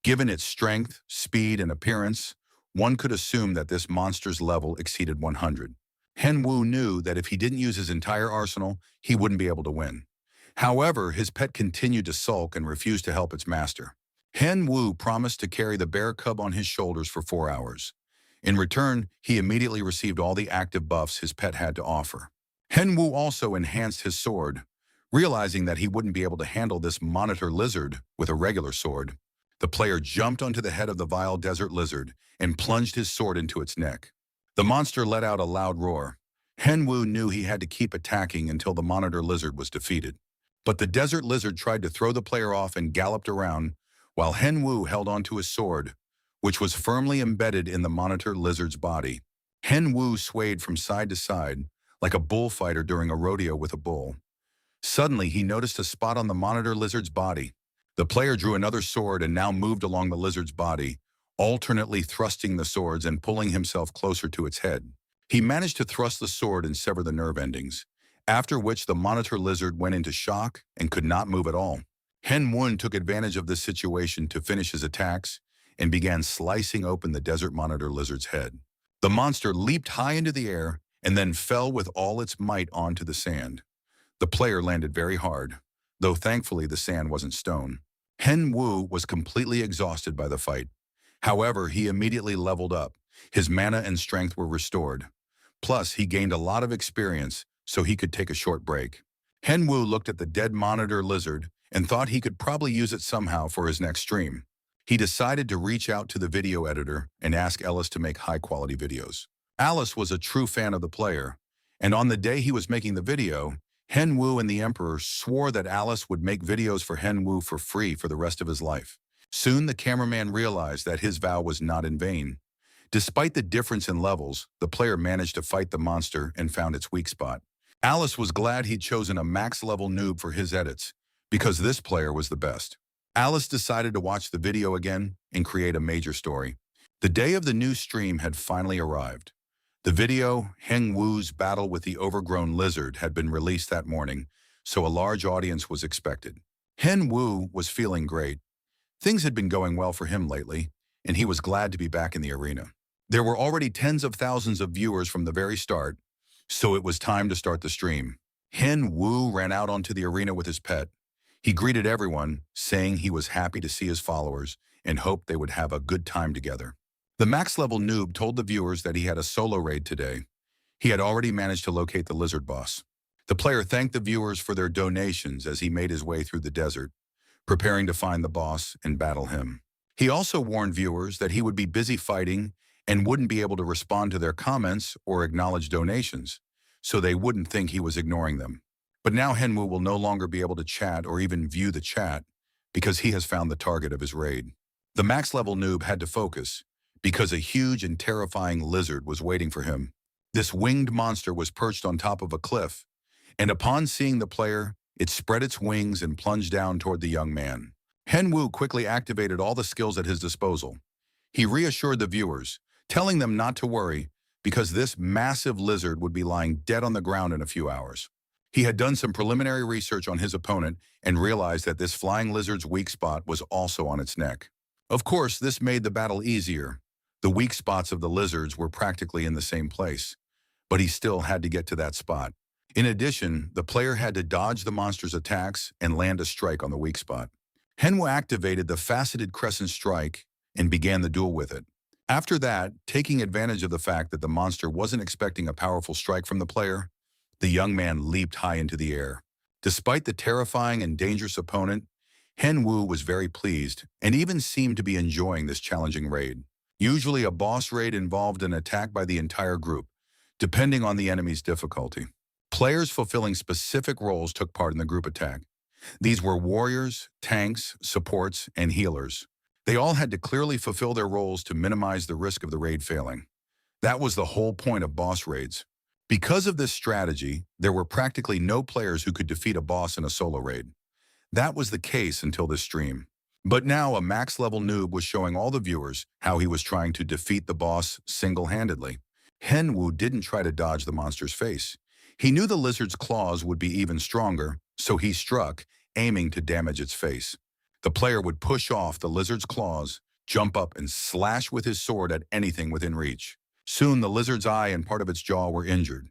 Given its strength, speed, and appearance, one could assume that this monster's level exceeded 100. Henwu knew that if he didn't use his entire arsenal, he wouldn't be able to win. However, his pet continued to sulk and refused to help its master. Henwu promised to carry the bear cub on his shoulders for 4 hours. In return, he immediately received all the active buffs his pet had to offer. Henwu also enhanced his sword, realizing that he wouldn't be able to handle this monitor lizard with a regular sword. The player jumped onto the head of the vile desert lizard and plunged his sword into its neck. The monster let out a loud roar. Henwu knew he had to keep attacking until the monitor lizard was defeated. But the desert lizard tried to throw the player off and galloped around, while Henwu held onto his sword, which was firmly embedded in the monitor lizard's body. Henwu swayed from side to side, like a bullfighter during a rodeo with a bull. Suddenly, he noticed a spot on the monitor lizard's body. The player drew another sword and now moved along the lizard's body, alternately thrusting the swords and pulling himself closer to its head. He managed to thrust the sword and sever the nerve endings, after which the monitor lizard went into shock and could not move at all. Hen Wun took advantage of this situation to finish his attacks and began slicing open the desert monitor lizard's head. The monster leaped high into the air and then fell with all its might onto the sand. The player landed very hard, though thankfully the sand wasn't stone. Hen Wu was completely exhausted by the fight. However, he immediately leveled up. His mana and strength were restored. Plus, he gained a lot of experience, so he could take a short break. Hen Wu looked at the dead monitor lizard and thought he could probably use it somehow for his next stream. He decided to reach out to the video editor and ask Ellis to make high-quality videos. Alice was a true fan of the player, and on the day he was making the video, Hen Wu and the Emperor swore that Alice would make videos for Hen Wu for free for the rest of his life. Soon, the cameraman realized that his vow was not in vain. Despite the difference in levels, the player managed to fight the monster and found its weak spot. Alice was glad he'd chosen a max-level noob for his edits, because this player was the best. Alice decided to watch the video again and create a major story. The day of the new stream had finally arrived. The video, Heng Wu's battle with the overgrown lizard, had been released that morning, so a large audience was expected. Heng Wu was feeling great. Things had been going well for him lately, and he was glad to be back in the arena. There were already tens of thousands of viewers from the very start, so it was time to start the stream. Heng Wu ran out onto the arena with his pet. He greeted everyone, saying he was happy to see his followers and hoped they would have a good time together. The max-level noob told the viewers that he had a solo raid today. He had already managed to locate the lizard boss. The player thanked the viewers for their donations as he made his way through the desert, preparing to find the boss and battle him. He also warned viewers that he would be busy fighting and wouldn't be able to respond to their comments or acknowledge donations, so they wouldn't think he was ignoring them. But now Heng Wu will no longer be able to chat or even view the chat because he has found the target of his raid. The max-level noob had to focus because a huge and terrifying lizard was waiting for him. This winged monster was perched on top of a cliff, and upon seeing the player, it spread its wings and plunged down toward the young man. Heng Wu quickly activated all the skills at his disposal. He reassured the viewers, telling them not to worry because this massive lizard would be lying dead on the ground in a few hours. He had done some preliminary research on his opponent and realized that this flying lizard's weak spot was also on its neck. Of course, this made the battle easier. The weak spots of the lizards were practically in the same place, but he still had to get to that spot. In addition, the player had to dodge the monster's attacks and land a strike on the weak spot. Heng Wu activated the faceted crescent strike and began the duel with it. After that, taking advantage of the fact that the monster wasn't expecting a powerful strike from the player, the young man leaped high into the air. Despite the terrifying and dangerous opponent, Heng Wu was very pleased and even seemed to be enjoying this challenging raid. Usually a boss raid involved an attack by the entire group, depending on the enemy's difficulty. Players fulfilling specific roles took part in the group attack. These were warriors, tanks, supports, and healers. They all had to clearly fulfill their roles to minimize the risk of the raid failing. That was the whole point of boss raids. Because of this strategy, there were practically no players who could defeat a boss in a solo raid. That was the case until this stream. But now a max-level noob was showing all the viewers how he was trying to defeat the boss single-handedly. Heng Wu didn't try to dodge the monster's face. He knew the lizard's claws would be even stronger, so he struck, aiming to damage its face. The player would push off the lizard's claws, jump up and slash with his sword at anything within reach. Soon the lizard's eye and part of its jaw were injured,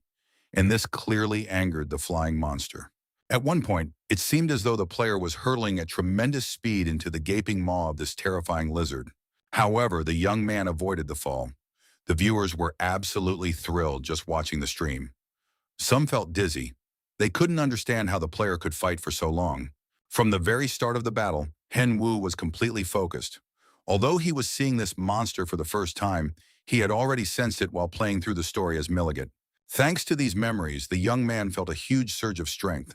and this clearly angered the flying monster. At one point, it seemed as though the player was hurtling at tremendous speed into the gaping maw of this terrifying lizard. However, the young man avoided the fall. The viewers were absolutely thrilled just watching the stream. Some felt dizzy. They couldn't understand how the player could fight for so long. From the very start of the battle, Heng Wu was completely focused. Although he was seeing this monster for the first time, he had already sensed it while playing through the story as Milligat. Thanks to these memories, the young man felt a huge surge of strength.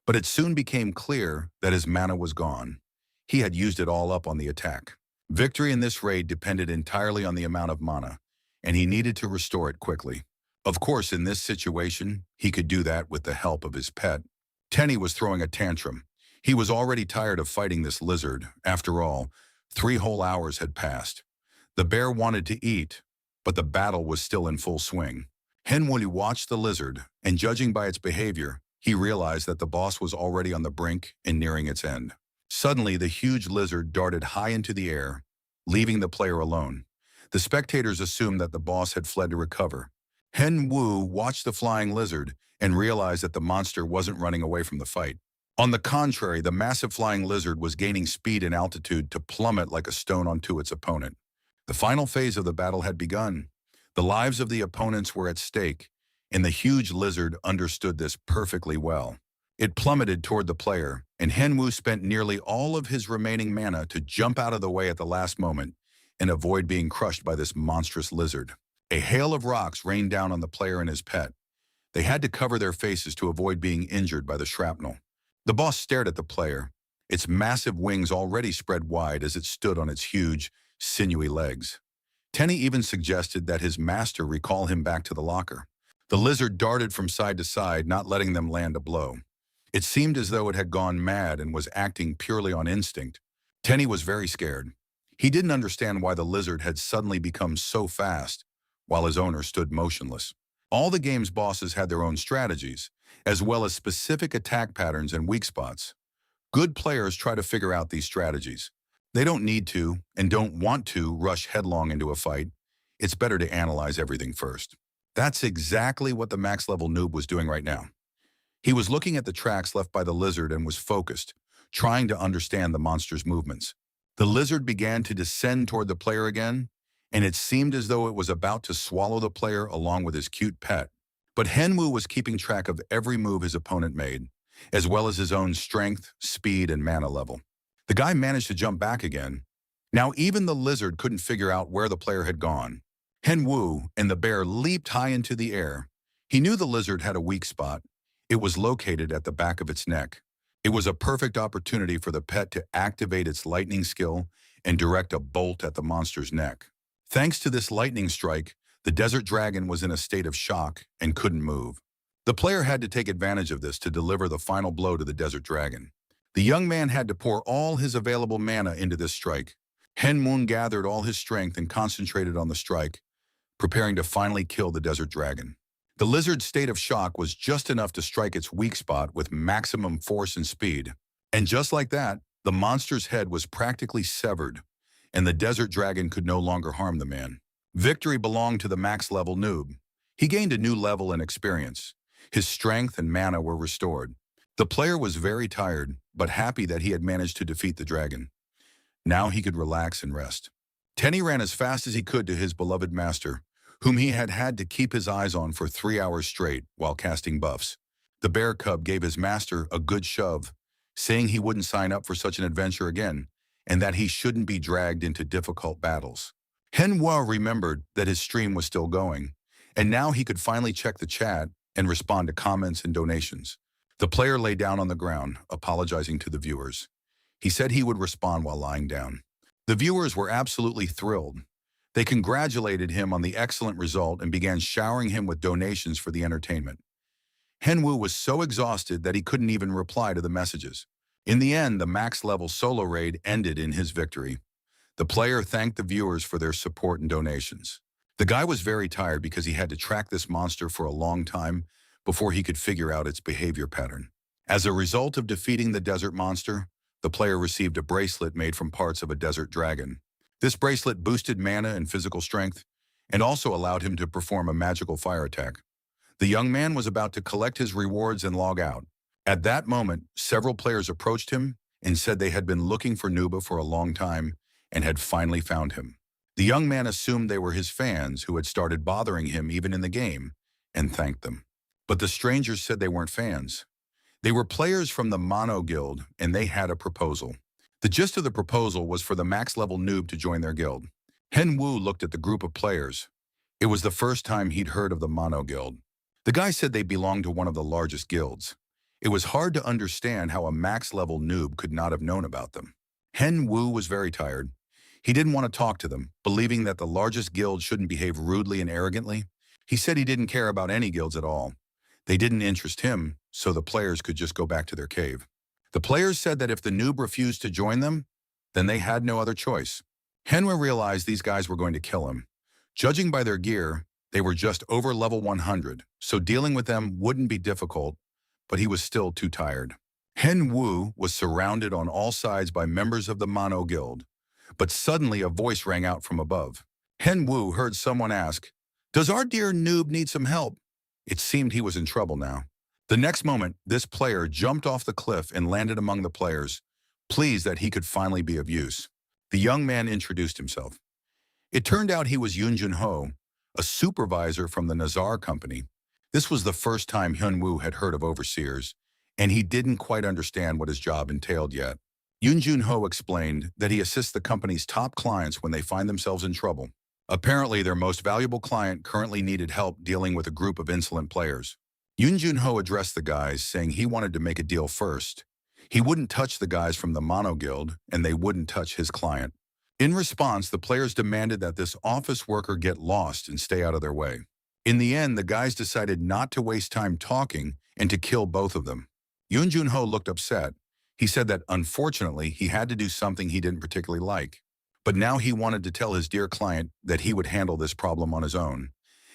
But it soon became clear that his mana was gone. He had used it all up on the attack. Victory in this raid depended entirely on the amount of mana, and he needed to restore it quickly. Of course, in this situation, he could do that with the help of his pet. Tenny was throwing a tantrum. He was already tired of fighting this lizard. After all, 3 whole hours had passed. The bear wanted to eat, but the battle was still in full swing. Heng Wu watched the lizard, and judging by its behavior, he realized that the boss was already on the brink and nearing its end. Suddenly, the huge lizard darted high into the air, leaving the player alone. The spectators assumed that the boss had fled to recover. Heng Wu watched the flying lizard and realized that the monster wasn't running away from the fight. On the contrary, the massive flying lizard was gaining speed and altitude to plummet like a stone onto its opponent. The final phase of the battle had begun. The lives of the opponents were at stake, and the huge lizard understood this perfectly well. It plummeted toward the player, and Heng Wu spent nearly all of his remaining mana to jump out of the way at the last moment and avoid being crushed by this monstrous lizard. A hail of rocks rained down on the player and his pet. They had to cover their faces to avoid being injured by the shrapnel. The boss stared at the player, its massive wings already spread wide as it stood on its huge, sinewy legs. Tenny even suggested that his master recall him back to the locker. The lizard darted from side to side, not letting them land a blow. It seemed as though it had gone mad and was acting purely on instinct. Tenny was very scared. He didn't understand why the lizard had suddenly become so fast, while his owner stood motionless. All the game's bosses had their own strategies, as well as specific attack patterns and weak spots. Good players try to figure out these strategies. They don't need to, and don't want to, rush headlong into a fight. It's better to analyze everything first. That's exactly what the max-level noob was doing right now. He was looking at the tracks left by the lizard and was focused, trying to understand the monster's movements. The lizard began to descend toward the player again, and it seemed as though it was about to swallow the player along with his cute pet. But Henwu was keeping track of every move his opponent made, as well as his own strength, speed, and mana level. The guy managed to jump back again. Now even the lizard couldn't figure out where the player had gone. Henwu and the bear leaped high into the air. He knew the lizard had a weak spot. It was located at the back of its neck. It was a perfect opportunity for the pet to activate its lightning skill and direct a bolt at the monster's neck. Thanks to this lightning strike, the desert dragon was in a state of shock and couldn't move. The player had to take advantage of this to deliver the final blow to the desert dragon. The young man had to pour all his available mana into this strike. Henmoon gathered all his strength and concentrated on the strike, preparing to finally kill the desert dragon. The lizard's state of shock was just enough to strike its weak spot with maximum force and speed. And just like that, the monster's head was practically severed, and the desert dragon could no longer harm the man. Victory belonged to the max-level noob. He gained a new level and experience. His strength and mana were restored. The player was very tired, but happy that he had managed to defeat the dragon. Now he could relax and rest. Tenny ran as fast as he could to his beloved master, whom he had had to keep his eyes on for 3 hours straight while casting buffs. The bear cub gave his master a good shove, saying he wouldn't sign up for such an adventure again, and that he shouldn't be dragged into difficult battles. Henhua remembered that his stream was still going, and now he could finally check the chat and respond to comments and donations. The player lay down on the ground, apologizing to the viewers. He said he would respond while lying down. The viewers were absolutely thrilled. They congratulated him on the excellent result and began showering him with donations for the entertainment. Henwu was so exhausted that he couldn't even reply to the messages. In the end, the max-level solo raid ended in his victory. The player thanked the viewers for their support and donations. The guy was very tired because he had to track this monster for a long time before he could figure out its behavior pattern. As a result of defeating the desert monster, the player received a bracelet made from parts of a desert dragon. This bracelet boosted mana and physical strength, and also allowed him to perform a magical fire attack. The young man was about to collect his rewards and log out. At that moment, several players approached him and said they had been looking for Nuba for a long time and had finally found him. The young man assumed they were his fans who had started bothering him even in the game, and thanked them. But the strangers said they weren't fans. They were players from the Mono Guild, and they had a proposal. The gist of the proposal was for the max-level noob to join their guild. Henwu looked at the group of players. It was the first time he'd heard of the Mono Guild. The guy said they belonged to one of the largest guilds. It was hard to understand how a max-level noob could not have known about them. Henwu was very tired. He didn't want to talk to them, believing that the largest guild shouldn't behave rudely and arrogantly. He said he didn't care about any guilds at all. They didn't interest him, so the players could just go back to their cave. The players said that if the noob refused to join them, then they had no other choice. Henwa realized these guys were going to kill him. Judging by their gear, they were just over level 100, so dealing with them wouldn't be difficult, but he was still too tired. Henwu was surrounded on all sides by members of the Mono Guild, but suddenly a voice rang out from above. Henwu heard someone ask, "Does our dear noob need some help?" It seemed he was in trouble now. The next moment, this player jumped off the cliff and landed among the players, pleased that he could finally be of use. The young man introduced himself. It turned out he was Yunjun Ho, a supervisor from the Nazar company. This was the first time Hyunwoo had heard of overseers, and he didn't quite understand what his job entailed yet. Yunjun Ho explained that he assists the company's top clients when they find themselves in trouble. Apparently, their most valuable client currently needed help dealing with a group of insolent players. Yunjun Ho addressed the guys, saying he wanted to make a deal first. He wouldn't touch the guys from the Mono Guild, and they wouldn't touch his client. In response, the players demanded that this office worker get lost and stay out of their way. In the end, the guys decided not to waste time talking and to kill both of them. Yoon Jun-ho looked upset. He said that unfortunately he had to do something he didn't particularly like. But now he wanted to tell his dear client that he would handle this problem on his own.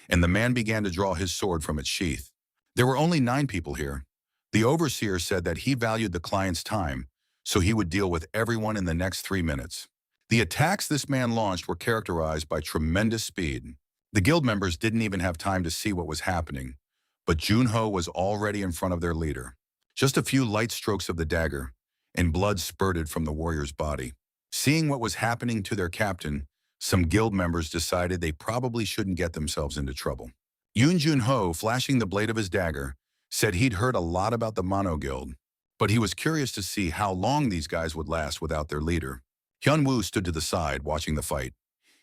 And the man began to draw his sword from its sheath. There were only 9 people here. The overseer said that he valued the client's time, so he would deal with everyone in the next 3 minutes. The attacks this man launched were characterized by tremendous speed. The guild members didn't even have time to see what was happening, but Junho was already in front of their leader. Just a few light strokes of the dagger, and blood spurted from the warrior's body. Seeing what was happening to their captain, some guild members decided they probably shouldn't get themselves into trouble. Yoon Jun-ho, flashing the blade of his dagger, said he'd heard a lot about the Mono Guild, but he was curious to see how long these guys would last without their leader. Hyun-woo stood to the side, watching the fight.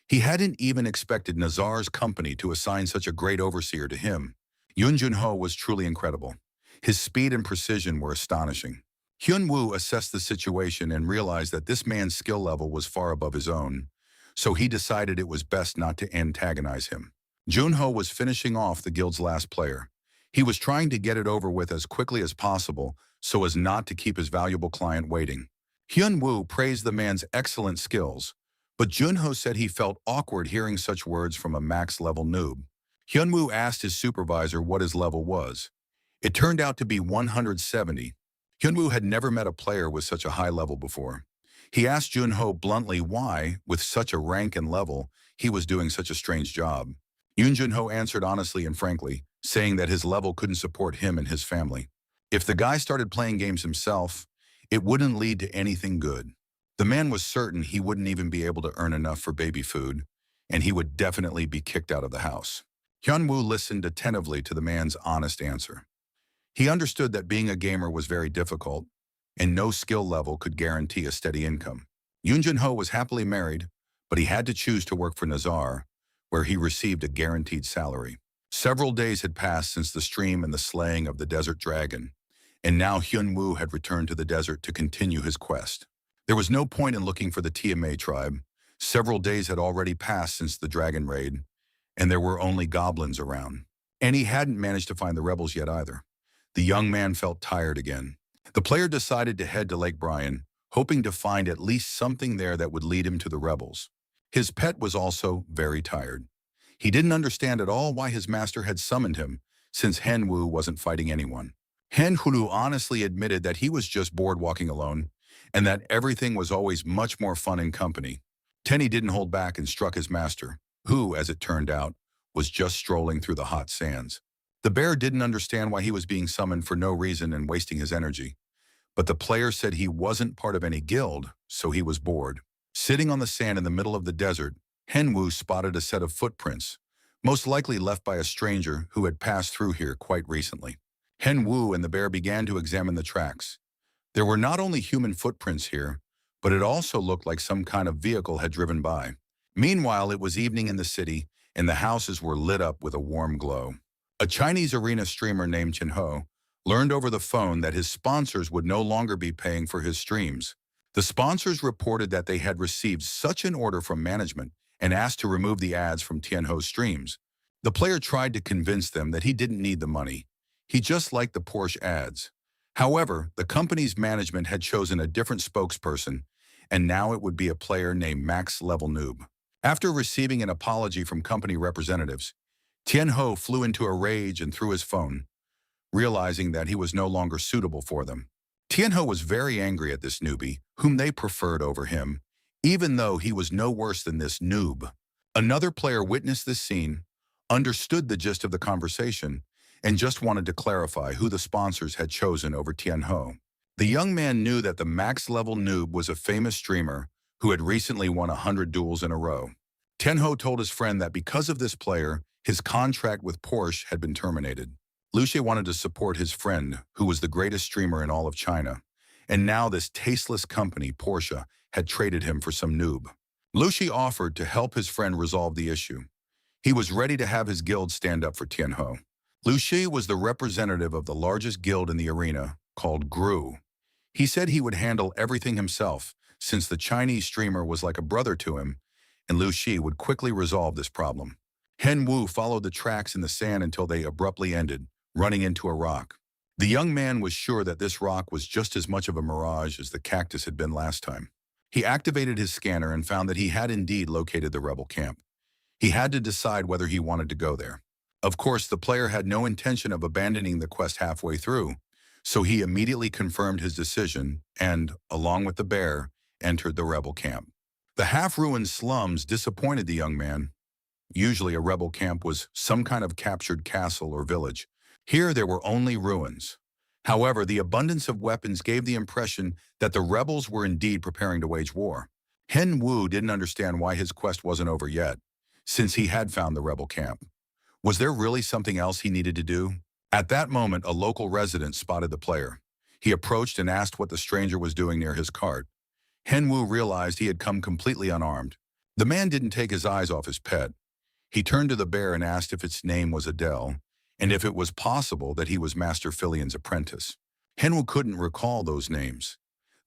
He hadn't even expected Nazar's company to assign such a great overseer to him. Yoon Jun-ho was truly incredible. His speed and precision were astonishing. Hyun-woo assessed the situation and realized that this man's skill level was far above his own, so he decided it was best not to antagonize him. Jun-ho was finishing off the guild's last player. He was trying to get it over with as quickly as possible so as not to keep his valuable client waiting. Hyun-woo praised the man's excellent skills, but Jun-ho said he felt awkward hearing such words from a max-level noob. Hyun-woo asked his supervisor what his level was. It turned out to be 170. Hyun-woo had never met a player with such a high level before. He asked Jun-ho bluntly why, with such a rank and level, he was doing such a strange job. Yoon Jun-ho answered honestly and frankly, saying that his level couldn't support him and his family. If the guy started playing games himself, it wouldn't lead to anything good. The man was certain he wouldn't even be able to earn enough for baby food, and he would definitely be kicked out of the house. Hyun-woo listened attentively to the man's honest answer. He understood that being a gamer was very difficult, and no skill level could guarantee a steady income. Yoon Jun-ho was happily married, but he had to choose to work for Nazar, where he received a guaranteed salary. Several days had passed since the stream and the slaying of the desert dragon, and now Hyun-woo had returned to the desert to continue his quest. There was no point in looking for the TMA tribe. Several days had already passed since the dragon raid, and there were only goblins around. And he hadn't managed to find the rebels yet either. The young man felt tired again. The player decided to head to Lake Bryan, hoping to find at least something there that would lead him to the rebels. His pet was also very tired. He didn't understand at all why his master had summoned him, since Hyun-woo wasn't fighting anyone. Hyun-woo honestly admitted that he was just bored walking alone, and that everything was always much more fun in company. Tenny didn't hold back and struck his master, who, as it turned out, was just strolling through the hot sands. The bear didn't understand why he was being summoned for no reason and wasting his energy. But the player said he wasn't part of any guild, so he was bored. Sitting on the sand in the middle of the desert, Hyun-woo spotted a set of footprints, most likely left by a stranger who had passed through here quite recently. Hyun-woo and the bear began to examine the tracks. There were not only human footprints here, but it also looked like some kind of vehicle had driven by. Meanwhile, it was evening in the city, and the houses were lit up with a warm glow. A Chinese arena streamer named Chen Ho learned over the phone that his sponsors would no longer be paying for his streams. The sponsors reported that they had received such an order from management and asked to remove the ads from Tian Ho's streams. The player tried to convince them that he didn't need the money. He just liked the Porsche ads. However, the company's management had chosen a different spokesperson, and now it would be a player named Max Level Noob. After receiving an apology from company representatives, Tian Ho flew into a rage and threw his phone, realizing that he was no longer suitable for them. Tian Ho was very angry at this newbie, whom they preferred over him, even though he was no worse than this noob. Another player witnessed this scene, understood the gist of the conversation, and just wanted to clarify who the sponsors had chosen over Tian Ho. The young man knew that the max-level noob was a famous streamer who had recently won 100 duels in a row. Tian Ho told his friend that because of this player, his contract with Porsche had been terminated. Lucia wanted to support his friend, who was the greatest streamer in all of China, and now this tasteless company, Porsche, had traded him for some noob. Lucia offered to help his friend resolve the issue. He was ready to have his guild stand up for Tian Ho. Lucia was the representative of the largest guild in the arena, called GRU. He said he would handle everything himself, since the Chinese streamer was like a brother to him, and Liu Shi would quickly resolve this problem. Hen Wu followed the tracks in the sand until they abruptly ended, running into a rock. The young man was sure that this rock was just as much of a mirage as the cactus had been last time. He activated his scanner and found that he had indeed located the rebel camp. He had to decide whether he wanted to go there. Of course, the player had no intention of abandoning the quest halfway through, so he immediately confirmed his decision and, along with the bear, entered the rebel camp. The half-ruined slums disappointed the young man. Usually a rebel camp was some kind of captured castle or village. Here there were only ruins. However, the abundance of weapons gave the impression that the rebels were indeed preparing to wage war. Hen Wu didn't understand why his quest wasn't over yet, since he had found the rebel camp. Was there really something else he needed to do? At that moment, a local resident spotted the player. He approached and asked what the stranger was doing near his cart. Hen Wu realized he had come completely unarmed. The man didn't take his eyes off his pet. He turned to the bear and asked if its name was Adele, and if it was possible that he was Master Filian's apprentice. Hen Wu couldn't recall those names.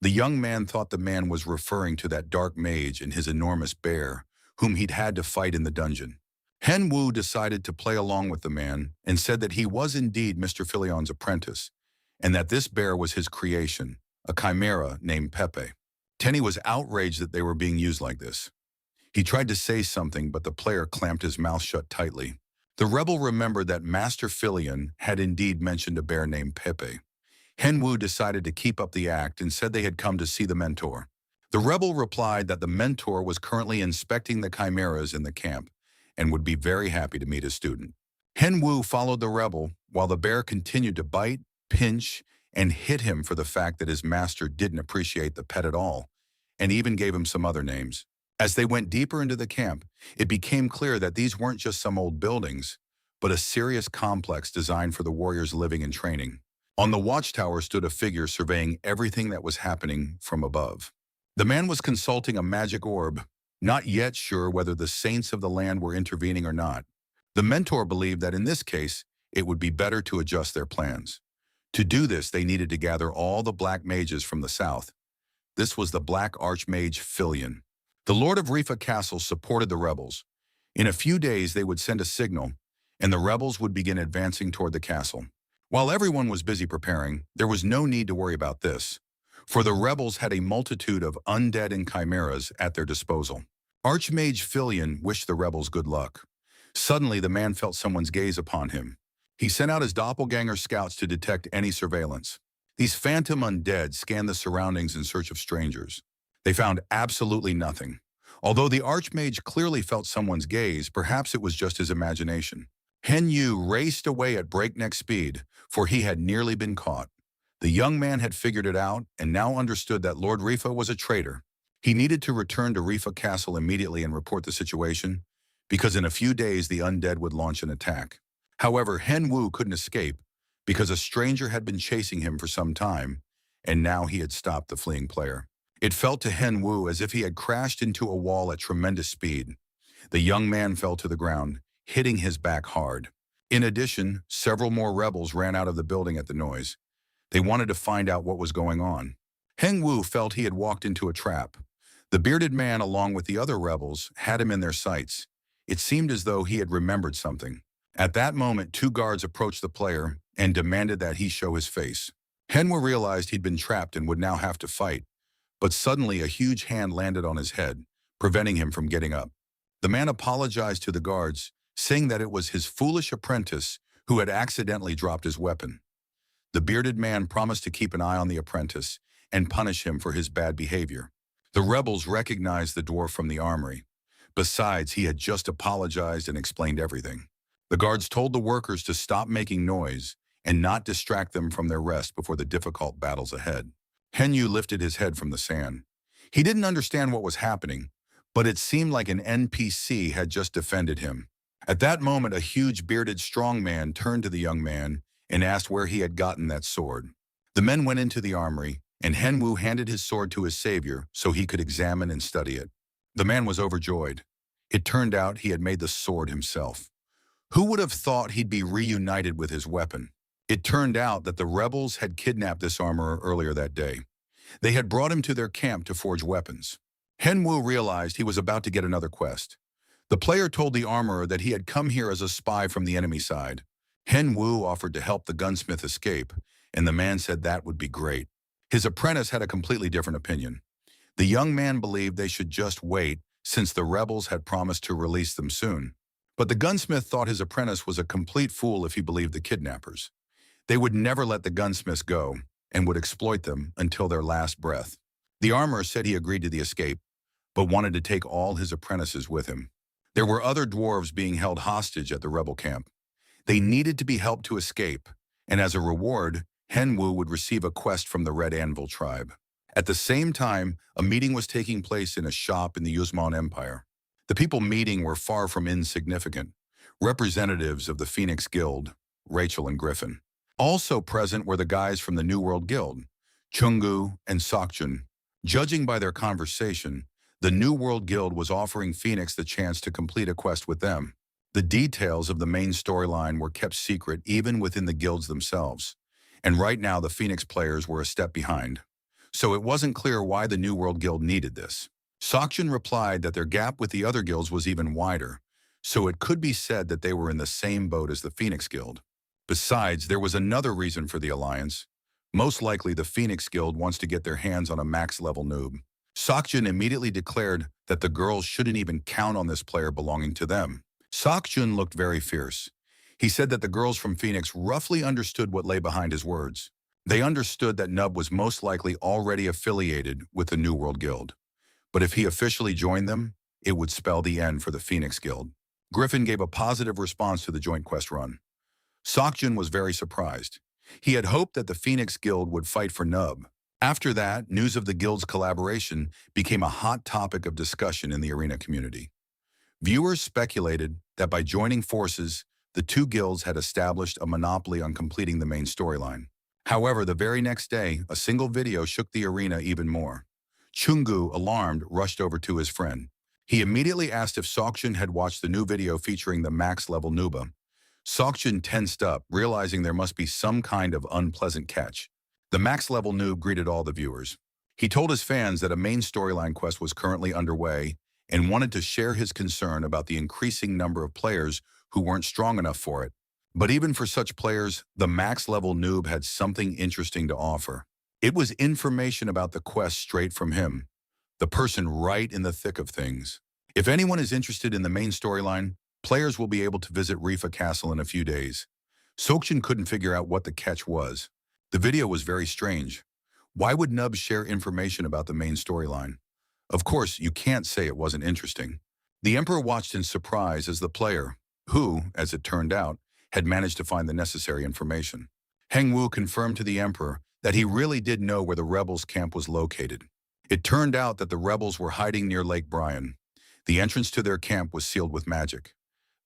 The young man thought the man was referring to that dark mage and his enormous bear, whom he'd had to fight in the dungeon. Hen Wu decided to play along with the man and said that he was indeed Mr. Filian's apprentice, and that this bear was his creation, a chimera named Pepe. Tenny was outraged that they were being used like this. He tried to say something, but the player clamped his mouth shut tightly. The rebel remembered that Master Filian had indeed mentioned a bear named Pepe. Hen Wu decided to keep up the act and said they had come to see the mentor. The rebel replied that the mentor was currently inspecting the chimeras in the camp and would be very happy to meet his student. Hen Wu followed the rebel while the bear continued to bite, pinch, and hit him for the fact that his master didn't appreciate the pet at all, and even gave him some other names. As they went deeper into the camp, it became clear that these weren't just some old buildings, but a serious complex designed for the warriors living and training. On the watchtower stood a figure surveying everything that was happening from above. The man was consulting a magic orb, not yet sure whether the saints of the land were intervening or not. The mentor believed that in this case, it would be better to adjust their plans. To do this, they needed to gather all the black mages from the south. This was the Black Archmage Filian. The Lord of Rifa Castle supported the rebels. In a few days, they would send a signal, and the rebels would begin advancing toward the castle. While everyone was busy preparing, there was no need to worry about this, for the rebels had a multitude of undead and chimeras at their disposal. Archmage Filian wished the rebels good luck. Suddenly, the man felt someone's gaze upon him. He sent out his doppelganger scouts to detect any surveillance. These phantom undead scanned the surroundings in search of strangers. They found absolutely nothing. Although the Archmage clearly felt someone's gaze, perhaps it was just his imagination. Hen Yu raced away at breakneck speed, for he had nearly been caught. The young man had figured it out and now understood that Lord Rifa was a traitor. He needed to return to Rifa Castle immediately and report the situation, because in a few days the undead would launch an attack. However, Hen Wu couldn't escape, because a stranger had been chasing him for some time, and now he had stopped the fleeing player. It felt to Hen Wu as if he had crashed into a wall at tremendous speed. The young man fell to the ground, hitting his back hard. In addition, several more rebels ran out of the building at the noise. They wanted to find out what was going on. Hen Wu felt he had walked into a trap. The bearded man, along with the other rebels, had him in their sights. It seemed as though he had remembered something. At that moment, two guards approached the player and demanded that he show his face. Hen Wu realized he'd been trapped and would now have to fight. But suddenly a huge hand landed on his head, preventing him from getting up. The man apologized to the guards, saying that it was his foolish apprentice who had accidentally dropped his weapon. The bearded man promised to keep an eye on the apprentice and punish him for his bad behavior. The rebels recognized the dwarf from the armory. Besides, he had just apologized and explained everything. The guards told the workers to stop making noise and not distract them from their rest before the difficult battles ahead. Hen Yu lifted his head from the sand. He didn't understand what was happening, but it seemed like an NPC had just defended him. At that moment, a huge bearded strong man turned to the young man and asked where he had gotten that sword. The men went into the armory, and Hen Wu handed his sword to his savior so he could examine and study it. The man was overjoyed. It turned out he had made the sword himself. Who would have thought he'd be reunited with his weapon? It turned out that the rebels had kidnapped this armorer earlier that day. They had brought him to their camp to forge weapons. Henwu realized he was about to get another quest. The player told the armorer that he had come here as a spy from the enemy side. Henwu offered to help the gunsmith escape, and the man said that would be great. His apprentice had a completely different opinion. The young man believed they should just wait, since the rebels had promised to release them soon. But the gunsmith thought his apprentice was a complete fool if he believed the kidnappers. They would never let the gunsmiths go, and would exploit them until their last breath. The armorer said he agreed to the escape, but wanted to take all his apprentices with him. There were other dwarves being held hostage at the rebel camp. They needed to be helped to escape, and as a reward, Henwu would receive a quest from the Red Anvil tribe. At the same time, a meeting was taking place in a shop in the Yuzman Empire. The people meeting were far from insignificant. Representatives of the Phoenix Guild, Rachel and Griffin. Also present were the guys from the New World Guild, Chungu and Sokjun. Judging by their conversation, the New World Guild was offering Phoenix the chance to complete a quest with them. The details of the main storyline were kept secret even within the guilds themselves, and right now the Phoenix players were a step behind. So it wasn't clear why the New World Guild needed this. Sokjun replied that their gap with the other guilds was even wider, so it could be said that they were in the same boat as the Phoenix Guild. Besides, there was another reason for the alliance. Most likely, the Phoenix Guild wants to get their hands on a max-level noob. Sokjun immediately declared that the girls shouldn't even count on this player belonging to them. Sokjun looked very fierce. He said that the girls from Phoenix roughly understood what lay behind his words. They understood that Nub was most likely already affiliated with the New World Guild. But if he officially joined them, it would spell the end for the Phoenix Guild. Griffin gave a positive response to the joint quest run. Sokjun was very surprised. He had hoped that the Phoenix Guild would fight for Nub. After that, news of the guild's collaboration became a hot topic of discussion in the arena community. Viewers speculated that by joining forces, the two guilds had established a monopoly on completing the main storyline. However, the very next day, a single video shook the arena even more. Chungu, alarmed, rushed over to his friend. He immediately asked if Sokjun had watched the new video featuring the max-level Nuba. Sokjun tensed up, realizing there must be some kind of unpleasant catch. The max-level noob greeted all the viewers. He told his fans that a main storyline quest was currently underway and wanted to share his concern about the increasing number of players who weren't strong enough for it. But even for such players, the max-level noob had something interesting to offer. It was information about the quest straight from him, the person right in the thick of things. If anyone is interested in the main storyline, players will be able to visit Rifa Castle in a few days. Sokjun couldn't figure out what the catch was. The video was very strange. Why would Nub share information about the main storyline? Of course, you can't say it wasn't interesting. The Emperor watched in surprise as the player, who, as it turned out, had managed to find the necessary information. Hengwu confirmed to the Emperor that he really did know where the rebels' camp was located. It turned out that the rebels were hiding near Lake Bryan. The entrance to their camp was sealed with magic.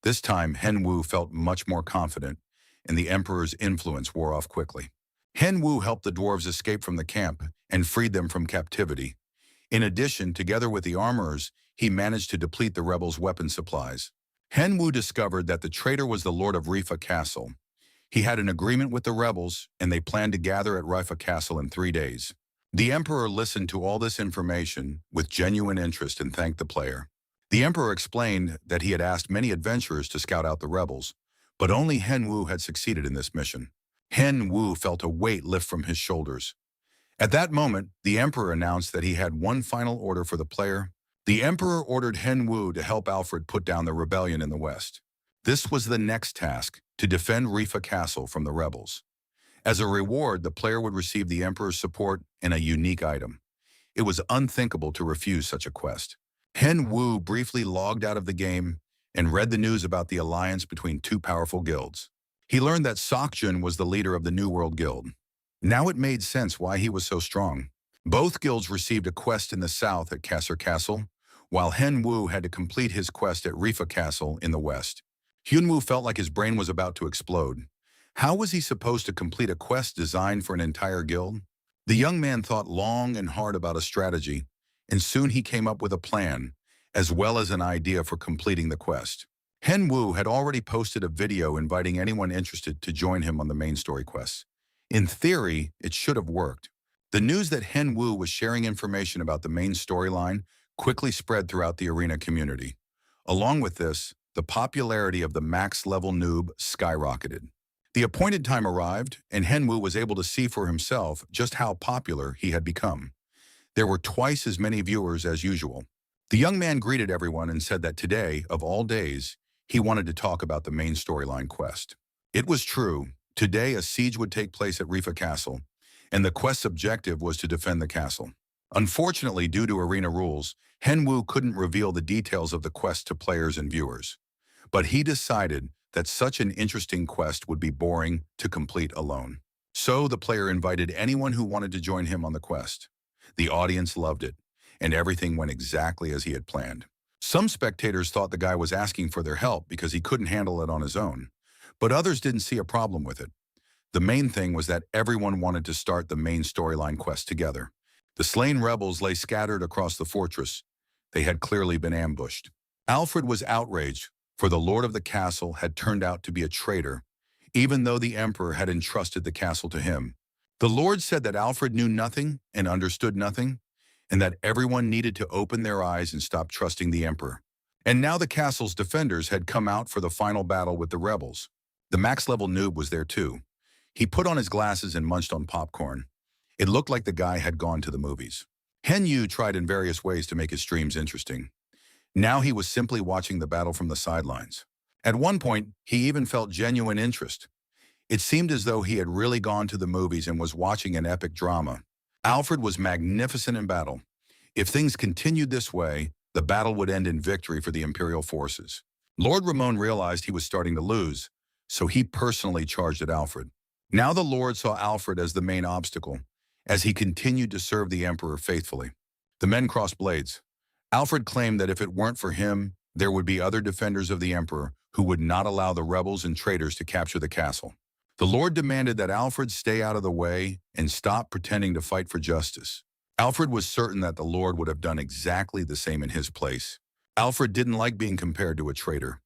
This time, Henwu felt much more confident, and the Emperor's influence wore off quickly. Henwu helped the dwarves escape from the camp and freed them from captivity. In addition, together with the armorers, he managed to deplete the rebels' weapon supplies. Henwu discovered that the traitor was the Lord of Rifa Castle. He had an agreement with the rebels, and they planned to gather at Rifa Castle in 3 days. The Emperor listened to all this information with genuine interest and thanked the player. The Emperor explained that he had asked many adventurers to scout out the rebels, but only Henwu had succeeded in this mission. Henwu felt a weight lift from his shoulders. At that moment, the Emperor announced that he had one final order for the player. The Emperor ordered Henwu to help Alfred put down the rebellion in the west. This was the next task, to defend Rifa Castle from the rebels. As a reward, the player would receive the Emperor's support and a unique item. It was unthinkable to refuse such a quest. Henwu briefly logged out of the game and read the news about the alliance between two powerful guilds. He learned that Sokjun was the leader of the New World Guild. Now it made sense why he was so strong. Both guilds received a quest in the south at Kasser Castle, while Henwu had to complete his quest at Rifa Castle in the west. Hyunwoo felt like his brain was about to explode. How was he supposed to complete a quest designed for an entire guild? The young man thought long and hard about a strategy, and soon he came up with a plan, as well as an idea for completing the quest. Henwu had already posted a video inviting anyone interested to join him on the main story quests. In theory, it should have worked, The news that Hen Wu was sharing information about the main storyline quickly spread throughout the arena community. Along with this, the popularity of the max-level noob skyrocketed. The appointed time arrived, and Hen Wu was able to see for himself just how popular he had become. There were twice as many viewers as usual. The young man greeted everyone and said that today, of all days, he wanted to talk about the main storyline quest. It was true. Today, a siege would take place at Rifa Castle, and the quest's objective was to defend the castle. Unfortunately, due to arena rules, Hen Wu couldn't reveal the details of the quest to players and viewers. But he decided that such an interesting quest would be boring to complete alone. So the player invited anyone who wanted to join him on the quest. The audience loved it, and everything went exactly as he had planned. Some spectators thought the guy was asking for their help because he couldn't handle it on his own, but others didn't see a problem with it. The main thing was that everyone wanted to start the main storyline quest together. The slain rebels lay scattered across the fortress. They had clearly been ambushed. Alfred was outraged, for the lord of the castle had turned out to be a traitor, even though the emperor had entrusted the castle to him. The lord said that Alfred knew nothing and understood nothing, and that everyone needed to open their eyes and stop trusting the emperor. And now the castle's defenders had come out for the final battle with the rebels. The max-level noob was there too. He put on his glasses and munched on popcorn. It looked like the guy had gone to the movies. Hen Yu tried in various ways to make his streams interesting. Now he was simply watching the battle from the sidelines. At one point, he even felt genuine interest. It seemed as though he had really gone to the movies and was watching an epic drama. Alfred was magnificent in battle. If things continued this way, the battle would end in victory for the Imperial forces. Lord Ramon realized he was starting to lose, so he personally charged at Alfred. Now the Lord saw Alfred as the main obstacle, as he continued to serve the Emperor faithfully. The men crossed blades. Alfred claimed that if it weren't for him, there would be other defenders of the Emperor who would not allow the rebels and traitors to capture the castle. The Lord demanded that Alfred stay out of the way and stop pretending to fight for justice. Alfred was certain that the Lord would have done exactly the same in his place. Alfred didn't like being compared to a traitor.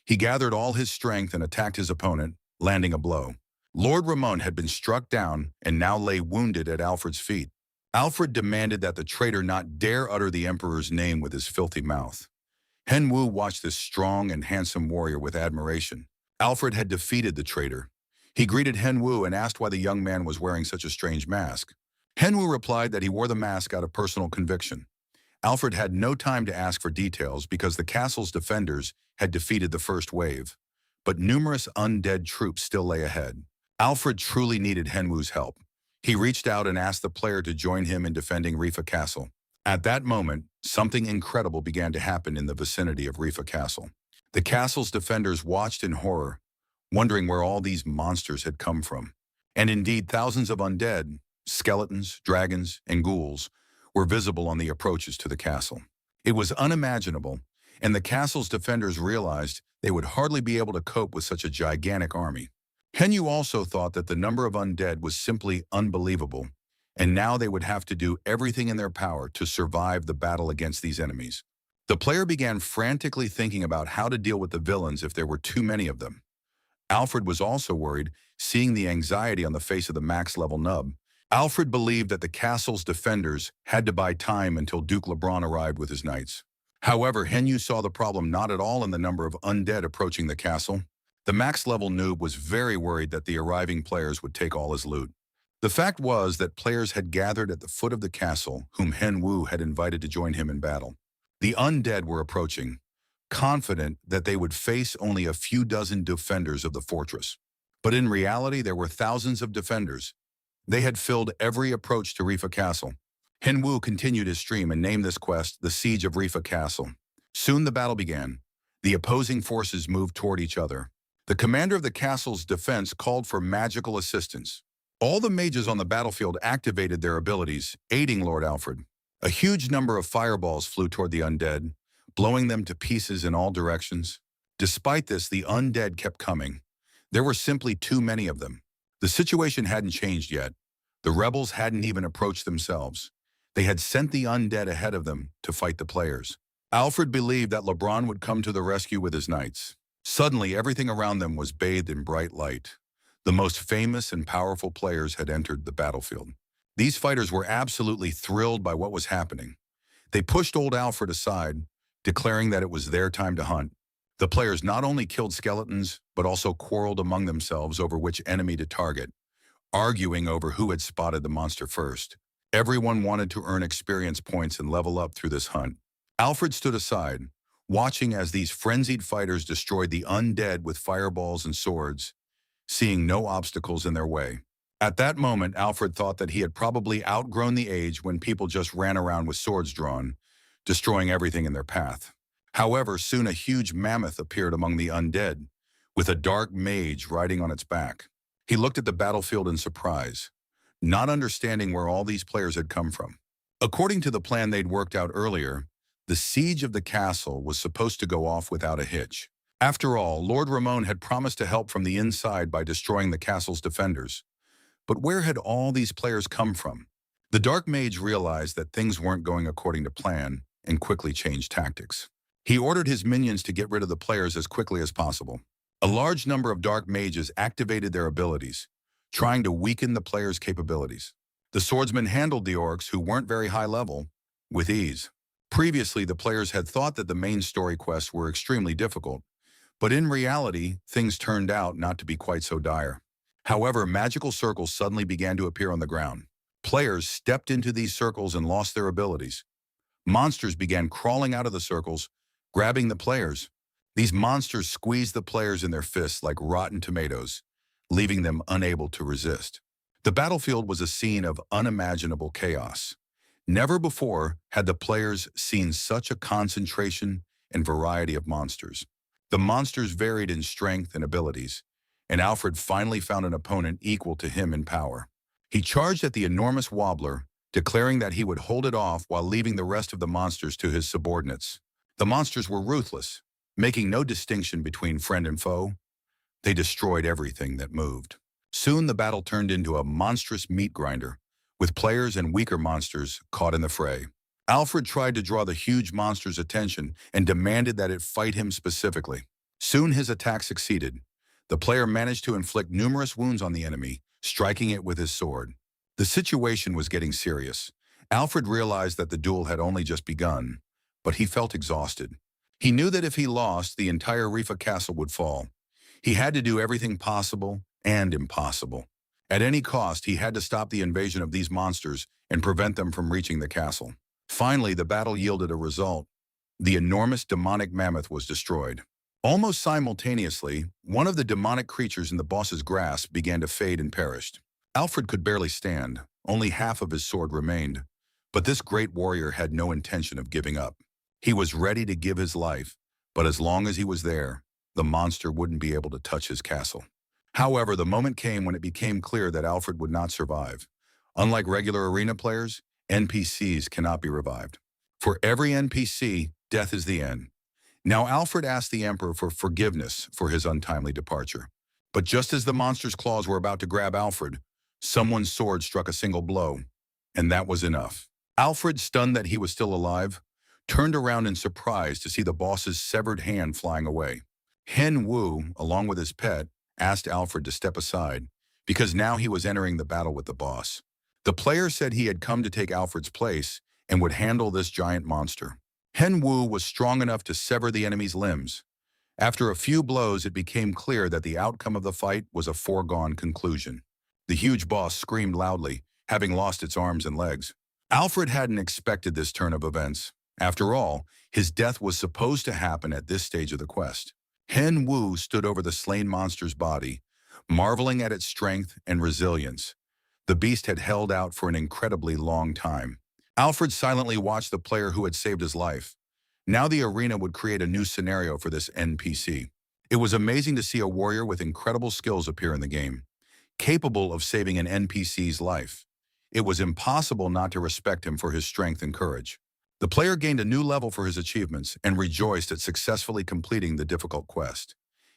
He gathered all his strength and attacked his opponent, landing a blow. Lord Ramon had been struck down and now lay wounded at Alfred's feet. Alfred demanded that the traitor not dare utter the Emperor's name with his filthy mouth. Hen Wu watched this strong and handsome warrior with admiration. Alfred had defeated the traitor. He greeted Hen Wu and asked why the young man was wearing such a strange mask. Hen Wu replied that he wore the mask out of personal conviction. Alfred had no time to ask for details because the castle's defenders had defeated the first wave, but numerous undead troops still lay ahead. Alfred truly needed Hen Wu's help. He reached out and asked the player to join him in defending Rifa Castle. At that moment, something incredible began to happen in the vicinity of Rifa Castle. The castle's defenders watched in horror, wondering where all these monsters had come from. And indeed, thousands of undead, skeletons, dragons, and ghouls were visible on the approaches to the castle. It was unimaginable, and the castle's defenders realized they would hardly be able to cope with such a gigantic army. Hen Yu also thought that the number of undead was simply unbelievable, and now they would have to do everything in their power to survive the battle against these enemies. The player began frantically thinking about how to deal with the villains if there were too many of them. Alfred was also worried, seeing the anxiety on the face of the max-level nub. Alfred believed that the castle's defenders had to buy time until Duke LeBron arrived with his knights. However, Hen Yu saw the problem not at all in the number of undead approaching the castle. The max-level noob was very worried that the arriving players would take all his loot. The fact was that players had gathered at the foot of the castle whom Hen Wu had invited to join him in battle. The undead were approaching, confident that they would face only a few dozen defenders of the fortress. But in reality, there were thousands of defenders. They had filled every approach to Rifa Castle. Hen Wu continued his stream and named this quest the Siege of Rifa Castle. Soon the battle began. The opposing forces moved toward each other. The commander of the castle's defense called for magical assistance. All the mages on the battlefield activated their abilities, aiding Lord Alfred. A huge number of fireballs flew toward the undead, blowing them to pieces in all directions. Despite this, the undead kept coming. There were simply too many of them. The situation hadn't changed yet. The rebels hadn't even approached themselves. They had sent the undead ahead of them to fight the players. Alfred believed that LeBron would come to the rescue with his knights. Suddenly, everything around them was bathed in bright light. The most famous and powerful players had entered the battlefield. These fighters were absolutely thrilled by what was happening. They pushed old Alfred aside, declaring that it was their time to hunt. The players not only killed skeletons, but also quarreled among themselves over which enemy to target, arguing over who had spotted the monster first. Everyone wanted to earn experience points and level up through this hunt. Alfred stood aside, watching as these frenzied fighters destroyed the undead with fireballs and swords, seeing no obstacles in their way. At that moment, Alfred thought that he had probably outgrown the age when people just ran around with swords drawn, destroying everything in their path. However, soon a huge mammoth appeared among the undead, with a dark mage riding on its back. He looked at the battlefield in surprise, not understanding where all these players had come from. According to the plan they'd worked out earlier, the siege of the castle was supposed to go off without a hitch. After all, Lord Ramon had promised to help from the inside by destroying the castle's defenders. But where had all these players come from? The Dark Mage realized that things weren't going according to plan and quickly changed tactics. He ordered his minions to get rid of the players as quickly as possible. A large number of Dark Mages activated their abilities, trying to weaken the players' capabilities. The swordsmen handled the orcs, who weren't very high level, with ease. Previously, the players had thought that the main story quests were extremely difficult, but in reality, things turned out not to be quite so dire. However, magical circles suddenly began to appear on the ground. Players stepped into these circles and lost their abilities. Monsters began crawling out of the circles, grabbing the players. These monsters squeezed the players in their fists like rotten tomatoes, leaving them unable to resist. The battlefield was a scene of unimaginable chaos. Never before had the players seen such a concentration and variety of monsters. The monsters varied in strength and abilities, and Alfred finally found an opponent equal to him in power. He charged at the enormous wobbler, declaring that he would hold it off while leaving the rest of the monsters to his subordinates. The monsters were ruthless, making no distinction between friend and foe. They destroyed everything that moved. Soon the battle turned into a monstrous meat grinder, with players and weaker monsters caught in the fray. Alfred tried to draw the huge monster's attention and demanded that it fight him specifically. Soon his attack succeeded. The player managed to inflict numerous wounds on the enemy, striking it with his sword. The situation was getting serious. Alfred realized that the duel had only just begun, but he felt exhausted. He knew that if he lost, the entire Rifa castle would fall. He had to do everything possible and impossible. At any cost, he had to stop the invasion of these monsters and prevent them from reaching the castle. Finally, the battle yielded a result. The enormous demonic mammoth was destroyed. Almost simultaneously, one of the demonic creatures in the boss's grasp began to fade and perished. Alfred could barely stand. Only half of his sword remained. But this great warrior had no intention of giving up. He was ready to give his life, but as long as he was there, the monster wouldn't be able to touch his castle. However, the moment came when it became clear that Alfred would not survive. Unlike regular arena players, NPCs cannot be revived. For every NPC, death is the end. Now Alfred asked the Emperor for forgiveness for his untimely departure. But just as the monster's claws were about to grab Alfred, someone's sword struck a single blow, and that was enough. Alfred, stunned that he was still alive, turned around in surprise to see the boss's severed hand flying away. Hen Wu, along with his pet, asked Alfred to step aside, because now he was entering the battle with the boss. The player said he had come to take Alfred's place and would handle this giant monster. Hen Wu was strong enough to sever the enemy's limbs. After a few blows, it became clear that the outcome of the fight was a foregone conclusion. The huge boss screamed loudly, having lost its arms and legs. Alfred hadn't expected this turn of events. After all, his death was supposed to happen at this stage of the quest. Hen Wu stood over the slain monster's body, marveling at its strength and resilience. The beast had held out for an incredibly long time. Alfred silently watched the player who had saved his life. Now the arena would create a new scenario for this NPC. It was amazing to see a warrior with incredible skills appear in the game, capable of saving an NPC's life. It was impossible not to respect him for his strength and courage. The player gained a new level for his achievements and rejoiced at successfully completing the difficult quest.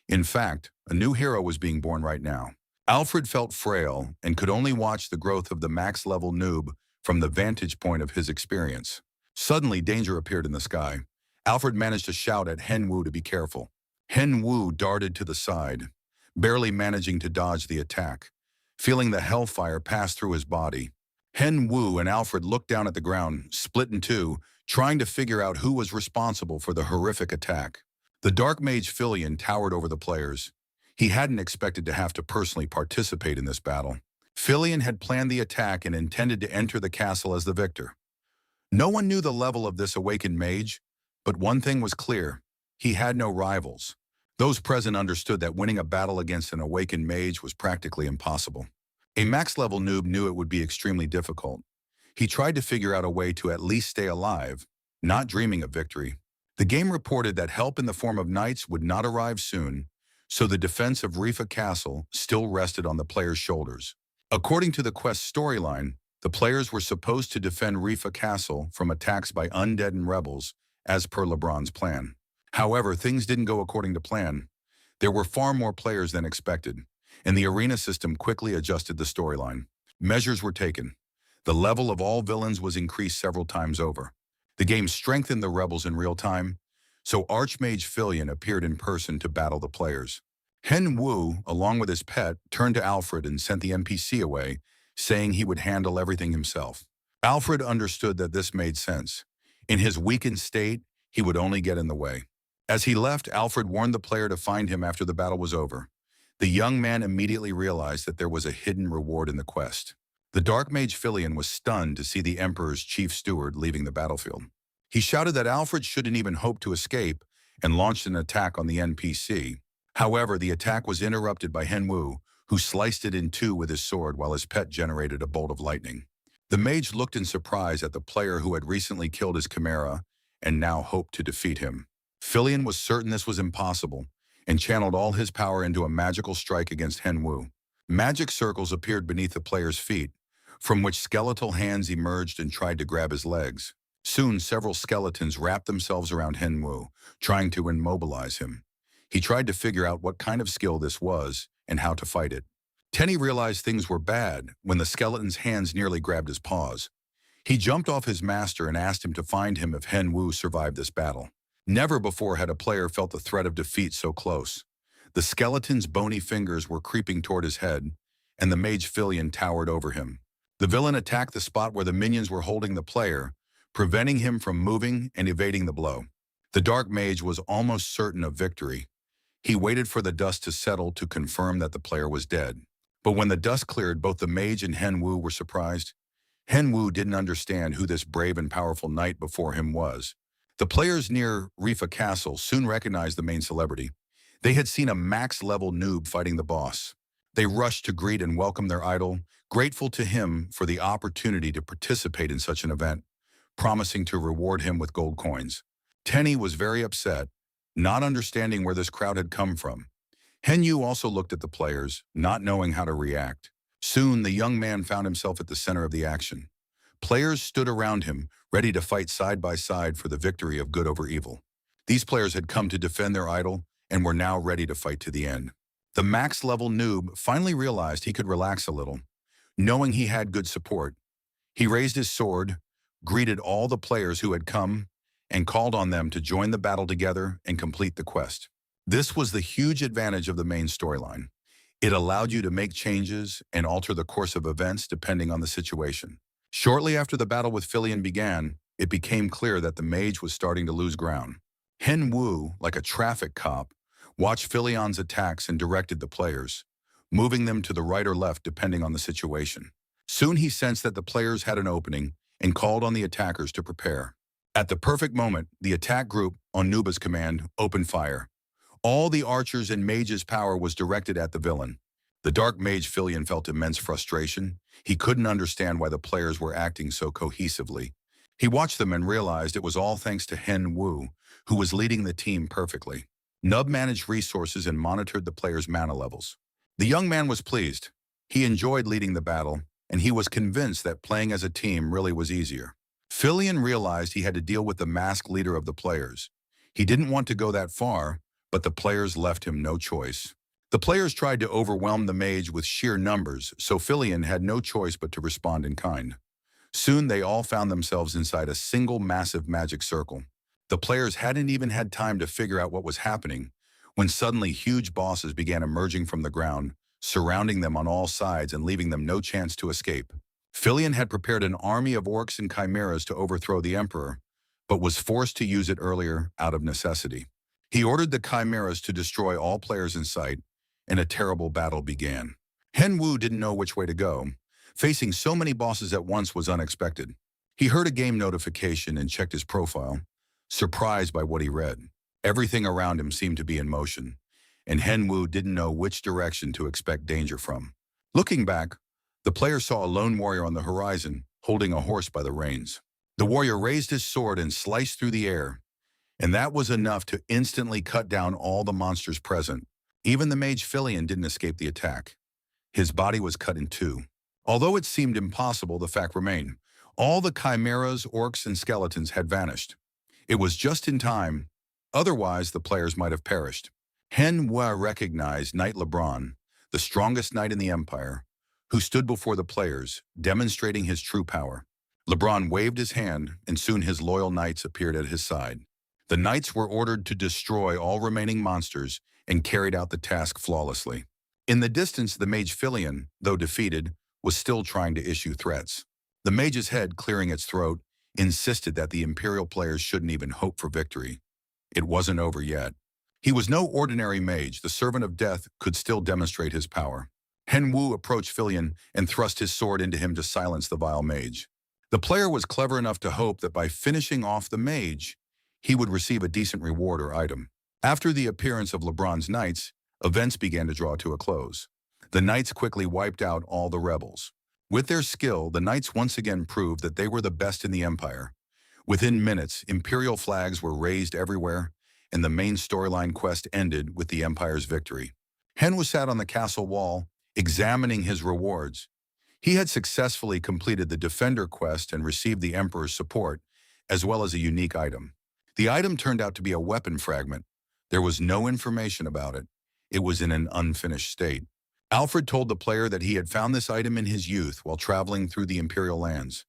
In fact, a new hero was being born right now. Alfred felt frail and could only watch the growth of the max-level noob from the vantage point of his experience. Suddenly, danger appeared in the sky. Alfred managed to shout at Hen Wu to be careful. Hen Wu darted to the side, barely managing to dodge the attack. Feeling the hellfire pass through his body, Hen Wu and Alfred looked down at the ground, split in two, trying to figure out who was responsible for the horrific attack. The Dark Mage Filion towered over the players. He hadn't expected to have to personally participate in this battle. Filion had planned the attack and intended to enter the castle as the victor. No one knew the level of this awakened mage, but one thing was clear: he had no rivals. Those present understood that winning a battle against an awakened mage was practically impossible. A max-level noob knew it would be extremely difficult. He tried to figure out a way to at least stay alive, not dreaming of victory. The game reported that help in the form of knights would not arrive soon, so the defense of Rifa Castle still rested on the players' shoulders. According to the quest storyline, the players were supposed to defend Rifa Castle from attacks by undead and rebels, as per LeBron's plan. However, things didn't go according to plan. There were far more players than expected, and the arena system quickly adjusted the storyline. Measures were taken. The level of all villains was increased several times over. The game strengthened the rebels in real time, so Archmage Filion appeared in person to battle the players. Hen Wu, along with his pet, turned to Alfred and sent the NPC away, saying he would handle everything himself. Alfred understood that this made sense. In his weakened state, he would only get in the way. As he left, Alfred warned the player to find him after the battle was over. The young man immediately realized that there was a hidden reward in the quest. The Dark Mage Filion was stunned to see the Emperor's chief steward leaving the battlefield. He shouted that Alfred shouldn't even hope to escape and launched an attack on the NPC. However, the attack was interrupted by Hen Wu, who sliced it in two with his sword while his pet generated a bolt of lightning. The mage looked in surprise at the player who had recently killed his chimera and now hoped to defeat him. Filion was certain this was impossible and channeled all his power into a magical strike against Hen Wu. Magic circles appeared beneath the player's feet, from which skeletal hands emerged and tried to grab his legs. Soon, several skeletons wrapped themselves around Hen Wu, trying to immobilize him. He tried to figure out what kind of skill this was and how to fight it. Tenny realized things were bad when the skeleton's hands nearly grabbed his paws. He jumped off his master and asked him to find him if Hen Wu survived this battle. Never before had a player felt the threat of defeat so close. The skeleton's bony fingers were creeping toward his head, and the mage Filion towered over him. The villain attacked the spot where the minions were holding the player, preventing him from moving and evading the blow. The Dark Mage was almost certain of victory. He waited for the dust to settle to confirm that the player was dead. But when the dust cleared, both the mage and Hen Wu were surprised. Hen Wu didn't understand who this brave and powerful knight before him was. The players near Rifa Castle soon recognized the main celebrity. They had seen a max-level noob fighting the boss. They rushed to greet and welcome their idol, grateful to him for the opportunity to participate in such an event, promising to reward him with gold coins. Tenny was very upset, not understanding where this crowd had come from. Hen Yu also looked at the players, not knowing how to react. Soon, the young man found himself at the center of the action. Players stood around him, ready to fight side by side for the victory of good over evil. These players had come to defend their idol and were now ready to fight to the end. The max-level noob finally realized he could relax a little. Knowing he had good support, he raised his sword, greeted all the players who had come, and called on them to join the battle together and complete the quest. This was the huge advantage of the main storyline. It allowed you to make changes and alter the course of events depending on the situation. Shortly after the battle with Filion began, it became clear that the mage was starting to lose ground. Hen Wu, like a traffic cop, watched Filion's attacks and directed the players, moving them to the right or left depending on the situation. Soon he sensed that the players had an opening and called on the attackers to prepare. At the perfect moment, the attack group, on Nuba's command, opened fire. All the archers and mages' power was directed at the villain. The Dark Mage Filion felt immense frustration. He couldn't understand why the players were acting so cohesively. He watched them and realized it was all thanks to Hen Wu, who was leading the team perfectly. Nub managed resources and monitored the players' mana levels. The young man was pleased. He enjoyed leading the battle, and he was convinced that playing as a team really was easier. Filion realized he had to deal with the masked leader of the players. He didn't want to go that far, but the players left him no choice. The players tried to overwhelm the mage with sheer numbers, so Filion had no choice but to respond in kind. Soon they all found themselves inside a single massive magic circle. The players hadn't even had time to figure out what was happening when suddenly huge bosses began emerging from the ground, surrounding them on all sides and leaving them no chance to escape. Filion had prepared an army of orcs and chimeras to overthrow the emperor, but was forced to use it earlier out of necessity. He ordered the chimeras to destroy all players in sight, and a terrible battle began. Hen Wu didn't know which way to go. Facing so many bosses at once was unexpected. He heard a game notification and checked his profile, surprised by what he read. Everything around him seemed to be in motion, and Hen Wu didn't know which direction to expect danger from. Looking back, the player saw a lone warrior on the horizon, holding a horse by the reins. The warrior raised his sword and sliced through the air, and that was enough to instantly cut down all the monsters present. Even the mage Filion didn't escape the attack. His body was cut in two. Although it seemed impossible, the fact remained. All the chimeras, orcs, and skeletons had vanished. It was just in time. Otherwise, the players might have perished. Hen Wu recognized Knight LeBron, the strongest knight in the Empire, who stood before the players, demonstrating his true power. LeBron waved his hand, and soon his loyal knights appeared at his side. The knights were ordered to destroy all remaining monsters and carried out the task flawlessly. In the distance, the mage Filion, though defeated, was still trying to issue threats. The mage's head, clearing its throat, insisted that the Imperial players shouldn't even hope for victory. It wasn't over yet. He was no ordinary mage. The servant of death could still demonstrate his power. Hen Wu approached Filion and thrust his sword into him to silence the vile mage. The player was clever enough to hope that by finishing off the mage, he would receive a decent reward or item. After the appearance of LeBron's knights, events began to draw to a close. The knights quickly wiped out all the rebels. With their skill, the knights once again proved that they were the best in the Empire. Within minutes, Imperial flags were raised everywhere, and the main storyline quest ended with the Empire's victory. Hen was sat on the castle wall, examining his rewards. He had successfully completed the Defender quest and received the Emperor's support, as well as a unique item. The item turned out to be a weapon fragment. There was no information about it. It was in an unfinished state. Alfred told the player that he had found this item in his youth while traveling through the Imperial lands.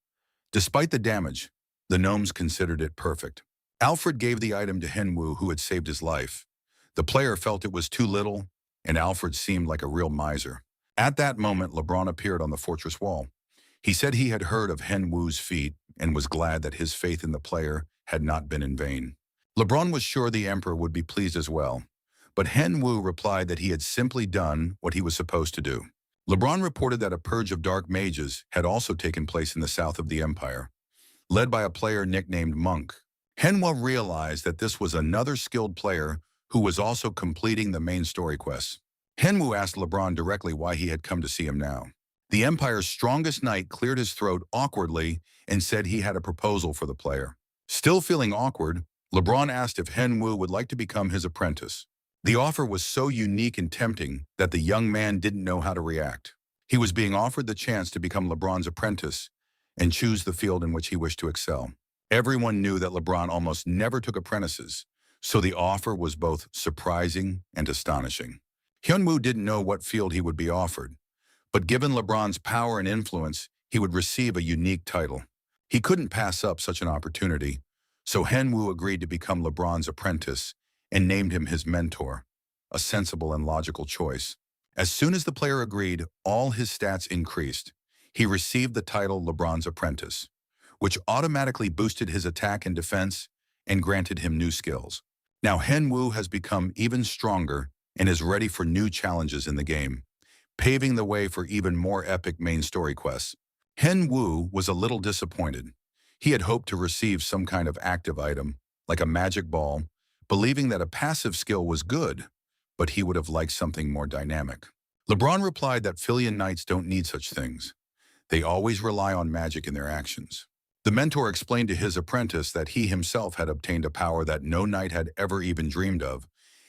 Despite the damage, the gnomes considered it perfect. Alfred gave the item to Hen Wu, who had saved his life. The player felt it was too little, and Alfred seemed like a real miser. At that moment, LeBron appeared on the fortress wall. He said he had heard of Hen Wu's feat and was glad that his faith in the player had not been in vain. LeBron was sure the Emperor would be pleased as well, but Hen Wu replied that he had simply done what he was supposed to do. LeBron reported that a purge of dark mages had also taken place in the south of the Empire, led by a player nicknamed Monk. Hen Wu realized that this was another skilled player who was also completing the main story quests. Hen Wu asked LeBron directly why he had come to see him now. The Empire's strongest knight cleared his throat awkwardly and said he had a proposal for the player. Still feeling awkward, LeBron asked if Hen Wu would like to become his apprentice. The offer was so unique and tempting that the young man didn't know how to react. He was being offered the chance to become LeBron's apprentice and choose the field in which he wished to excel. Everyone knew that LeBron almost never took apprentices, so the offer was both surprising and astonishing. Hen Wu didn't know what field he would be offered, but given LeBron's power and influence, he would receive a unique title. He couldn't pass up such an opportunity, so Hen Wu agreed to become LeBron's apprentice and named him his mentor, a sensible and logical choice. As soon as the player agreed, all his stats increased. He received the title LeBron's apprentice, which automatically boosted his attack and defense and granted him new skills. Now Hen Wu has become even stronger and is ready for new challenges in the game, paving the way for even more epic main story quests. Hen Wu was a little disappointed. He had hoped to receive some kind of active item, like a magic ball, believing that a passive skill was good, but he would have liked something more dynamic. LeBron replied that Filion knights don't need such things. They always rely on magic in their actions. The mentor explained to his apprentice that he himself had obtained a power that no knight had ever even dreamed of,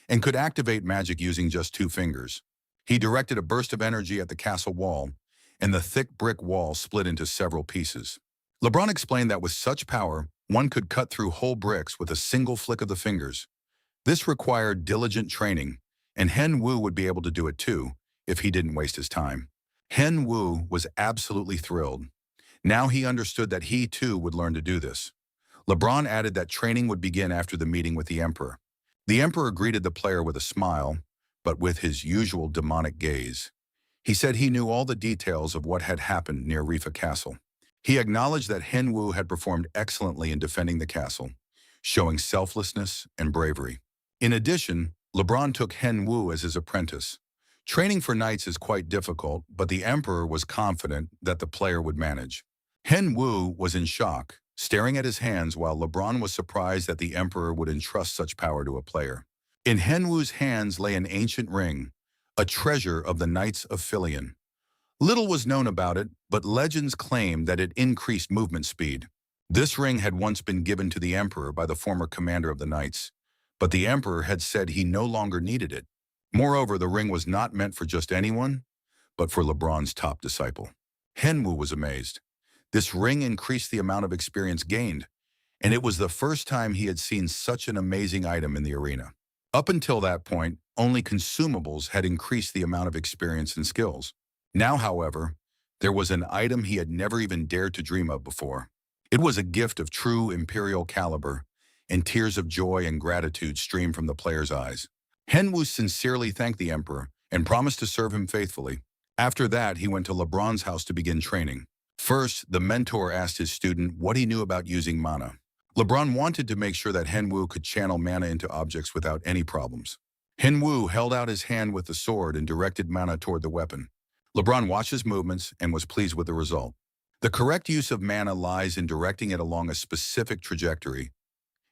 and could activate magic using just 2 fingers. He directed a burst of energy at the castle wall, and the thick brick wall split into several pieces. LeBron explained that with such power, one could cut through whole bricks with a single flick of the fingers. This required diligent training, and Hen Wu would be able to do it too, if he didn't waste his time. Hen Wu was absolutely thrilled. Now he understood that he too would learn to do this. LeBron added that training would begin after the meeting with the Emperor. The Emperor greeted the player with a smile, but with his usual demonic gaze. He said he knew all the details of what had happened near Rifa Castle. He acknowledged that Hen Wu had performed excellently in defending the castle, showing selflessness and bravery. In addition, LeBron took Hen Wu as his apprentice. Training for knights is quite difficult, but the emperor was confident that the player would manage. Hen Wu was in shock, staring at his hands while LeBron was surprised that the emperor would entrust such power to a player. In Hen Wu's hands lay an ancient ring, a treasure of the Knights of Filion. Little was known about it, but legends claim that it increased movement speed. This ring had once been given to the emperor by the former commander of the knights, but the emperor had said he no longer needed it. Moreover, the ring was not meant for just anyone, but for LeBron's top disciple. Hen Wu was amazed. This ring increased the amount of experience gained, and it was the first time he had seen such an amazing item in the arena. Up until that point, only consumables had increased the amount of experience and skills. Now, however, there was an item he had never even dared to dream of before. It was a gift of true imperial caliber, and tears of joy and gratitude streamed from the player's eyes. Hen Wu sincerely thanked the emperor and promised to serve him faithfully. After that, he went to LeBron's house to begin training. First, the mentor asked his student what he knew about using mana. LeBron wanted to make sure that Hen Wu could channel mana into objects without any problems. Hen Wu held out his hand with the sword and directed mana toward the weapon. LeBron watched his movements and was pleased with the result. The correct use of mana lies in directing it along a specific trajectory.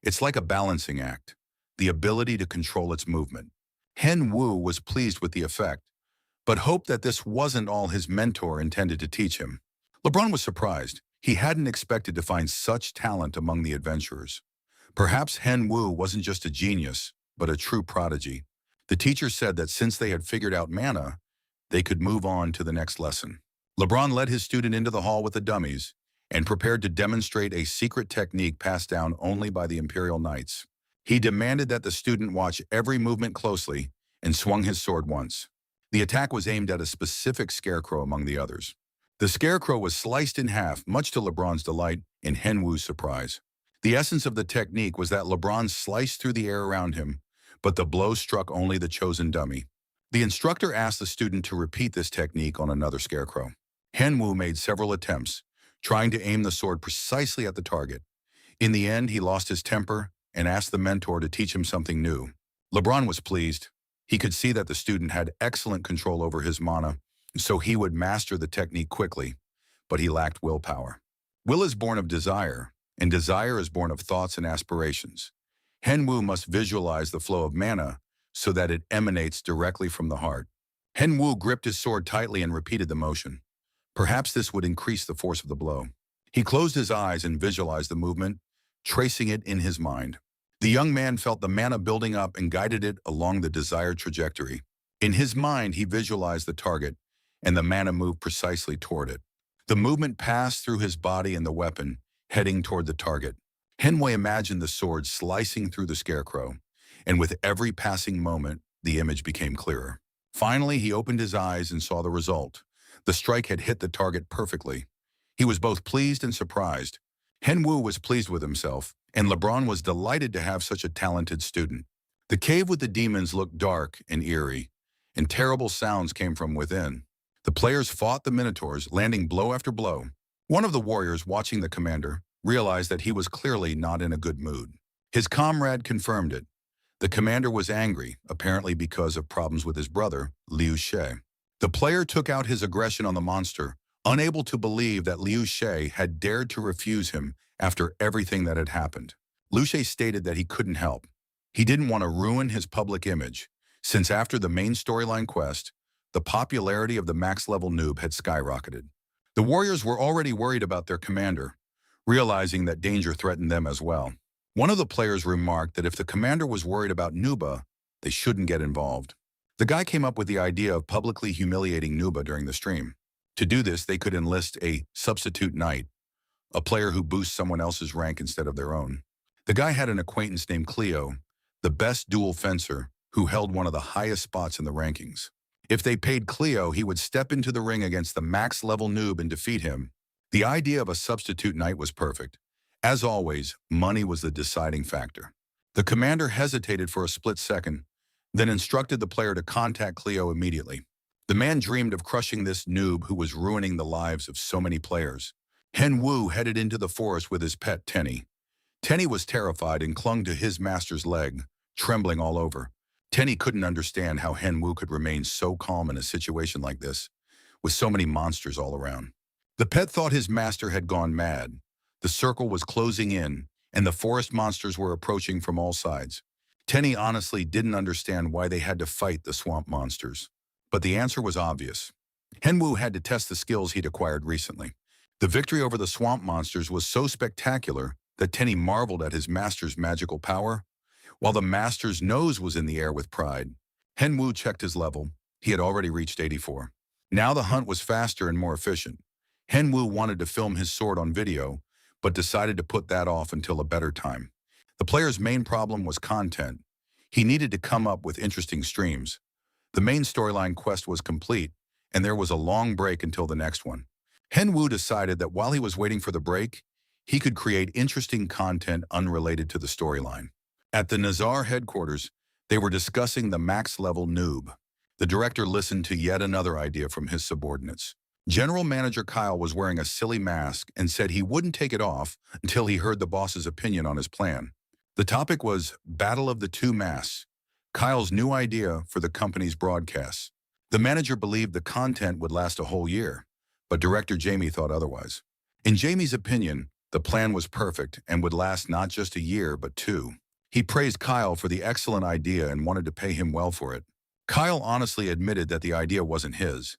It's like a balancing act, the ability to control its movement. Hen Wu was pleased with the effect, but hoped that this wasn't all his mentor intended to teach him. LeBron was surprised. He hadn't expected to find such talent among the adventurers. Perhaps Hen Wu wasn't just a genius, but a true prodigy. The teacher said that since they had figured out mana, they could move on to the next lesson. LeBron led his student into the hall with the dummies and prepared to demonstrate a secret technique passed down only by the Imperial Knights. He demanded that the student watch every movement closely and swung his sword once. The attack was aimed at a specific scarecrow among the others. The scarecrow was sliced in half, much to LeBron's delight and Hen Wu's surprise. The essence of the technique was that LeBron sliced through the air around him, but the blow struck only the chosen dummy. The instructor asked the student to repeat this technique on another scarecrow. Hen Wu made several attempts, trying to aim the sword precisely at the target. In the end, he lost his temper and asked the mentor to teach him something new. LeBron was pleased. He could see that the student had excellent control over his mana, so he would master the technique quickly, but he lacked willpower. Will is born of desire, and desire is born of thoughts and aspirations. Hen Wu must visualize the flow of mana so that it emanates directly from the heart. Hen Wu gripped his sword tightly and repeated the motion. Perhaps this would increase the force of the blow. He closed his eyes and visualized the movement, tracing it in his mind. The young man felt the mana building up and guided it along the desired trajectory. In his mind, he visualized the target, and the mana moved precisely toward it. The movement passed through his body and the weapon, heading toward the target. Hen Wu imagined the sword slicing through the scarecrow, and with every passing moment, the image became clearer. Finally, he opened his eyes and saw the result. The strike had hit the target perfectly. He was both pleased and surprised. Hen Wu was pleased with himself, and LeBron was delighted to have such a talented student. The cave with the demons looked dark and eerie, and terrible sounds came from within. The players fought the minotaurs, landing blow after blow. One of the warriors, watching the commander, realized that he was clearly not in a good mood. His comrade confirmed it. The commander was angry, apparently because of problems with his brother, Liu She. The player took out his aggression on the monster, unable to believe that Liu She had dared to refuse him after everything that had happened. Liu She stated that he couldn't help. He didn't want to ruin his public image, since after the main storyline quest, the popularity of the max-level noob had skyrocketed. The warriors were already worried about their commander, realizing that danger threatened them as well. One of the players remarked that if the commander was worried about Nuba, they shouldn't get involved. The guy came up with the idea of publicly humiliating Nuba during the stream. To do this, they could enlist a substitute knight, a player who boosts someone else's rank instead of their own. The guy had an acquaintance named Cleo, the best dual fencer, who held one of the highest spots in the rankings. If they paid Cleo, he would step into the ring against the max-level noob and defeat him. The idea of a substitute knight was perfect. As always, money was the deciding factor. The commander hesitated for a split second, then instructed the player to contact Cleo immediately. The man dreamed of crushing this noob who was ruining the lives of so many players. Hen Wu headed into the forest with his pet Tenny. Tenny was terrified and clung to his master's leg, trembling all over. Tenny couldn't understand how Hen Wu could remain so calm in a situation like this, with so many monsters all around. The pet thought his master had gone mad. The circle was closing in, and the forest monsters were approaching from all sides. Tenny honestly didn't understand why they had to fight the swamp monsters. But the answer was obvious. Hen Wu had to test the skills he'd acquired recently. The victory over the swamp monsters was so spectacular that Tenny marveled at his master's magical power, while the master's nose was in the air with pride. Hen Wu checked his level. He had already reached 84. Now the hunt was faster and more efficient. Hen Wu wanted to film his sword on video, but decided to put that off until a better time. The player's main problem was content. He needed to come up with interesting streams. The main storyline quest was complete, and there was a long break until the next one. Hen Wu decided that while he was waiting for the break, he could create interesting content unrelated to the storyline. At the Nazar headquarters, they were discussing the max-level noob. The director listened to yet another idea from his subordinates. General Manager Kyle was wearing a silly mask and said he wouldn't take it off until he heard the boss's opinion on his plan. The topic was Battle of the Two Masks, Kyle's new idea for the company's broadcasts. The manager believed the content would last a whole year, but director Jamie thought otherwise. In Jamie's opinion, the plan was perfect and would last not just a year, but two. He praised Kyle for the excellent idea and wanted to pay him well for it. Kyle honestly admitted that the idea wasn't his.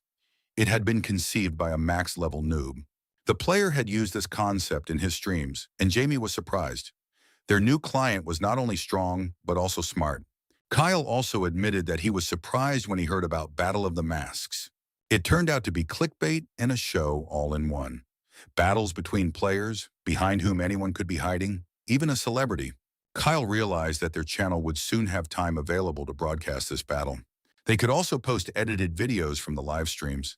It had been conceived by a max-level noob. The player had used this concept in his streams, and Jamie was surprised. Their new client was not only strong, but also smart. Kyle also admitted that he was surprised when he heard about Battle of the Masks. It turned out to be clickbait and a show all in one. Battles between players, behind whom anyone could be hiding, even a celebrity. Kyle realized that their channel would soon have time available to broadcast this battle. They could also post edited videos from the live streams.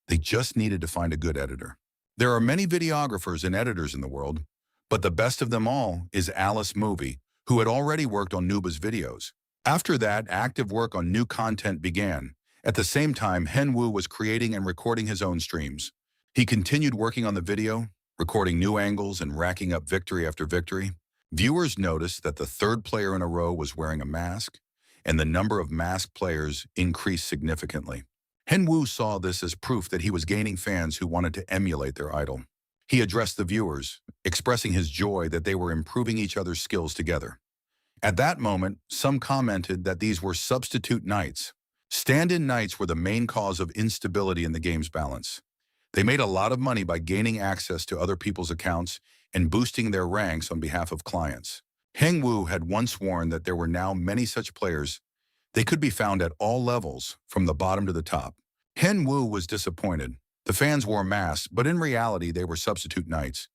They just needed to find a good editor. There are many videographers and editors in the world, but the best of them all is Alice Movie, who had already worked on Nuba's videos. After that, active work on new content began. At the same time, Hen Wu was creating and recording his own streams. He continued working on the video, recording new angles and racking up victory after victory. Viewers noticed that the third player in a row was wearing a mask, and the number of masked players increased significantly. Hen Wu saw this as proof that he was gaining fans who wanted to emulate their idol. He addressed the viewers, expressing his joy that they were improving each other's skills together. At that moment, some commented that these were substitute nights. Stand-in nights were the main cause of instability in the game's balance. They made a lot of money by gaining access to other people's accounts and boosting their ranks on behalf of clients. Hen Wu had once warned that there were now many such players. They could be found at all levels, from the bottom to the top. Hen Wu was disappointed. The fans wore masks, but in reality they were substitute knights.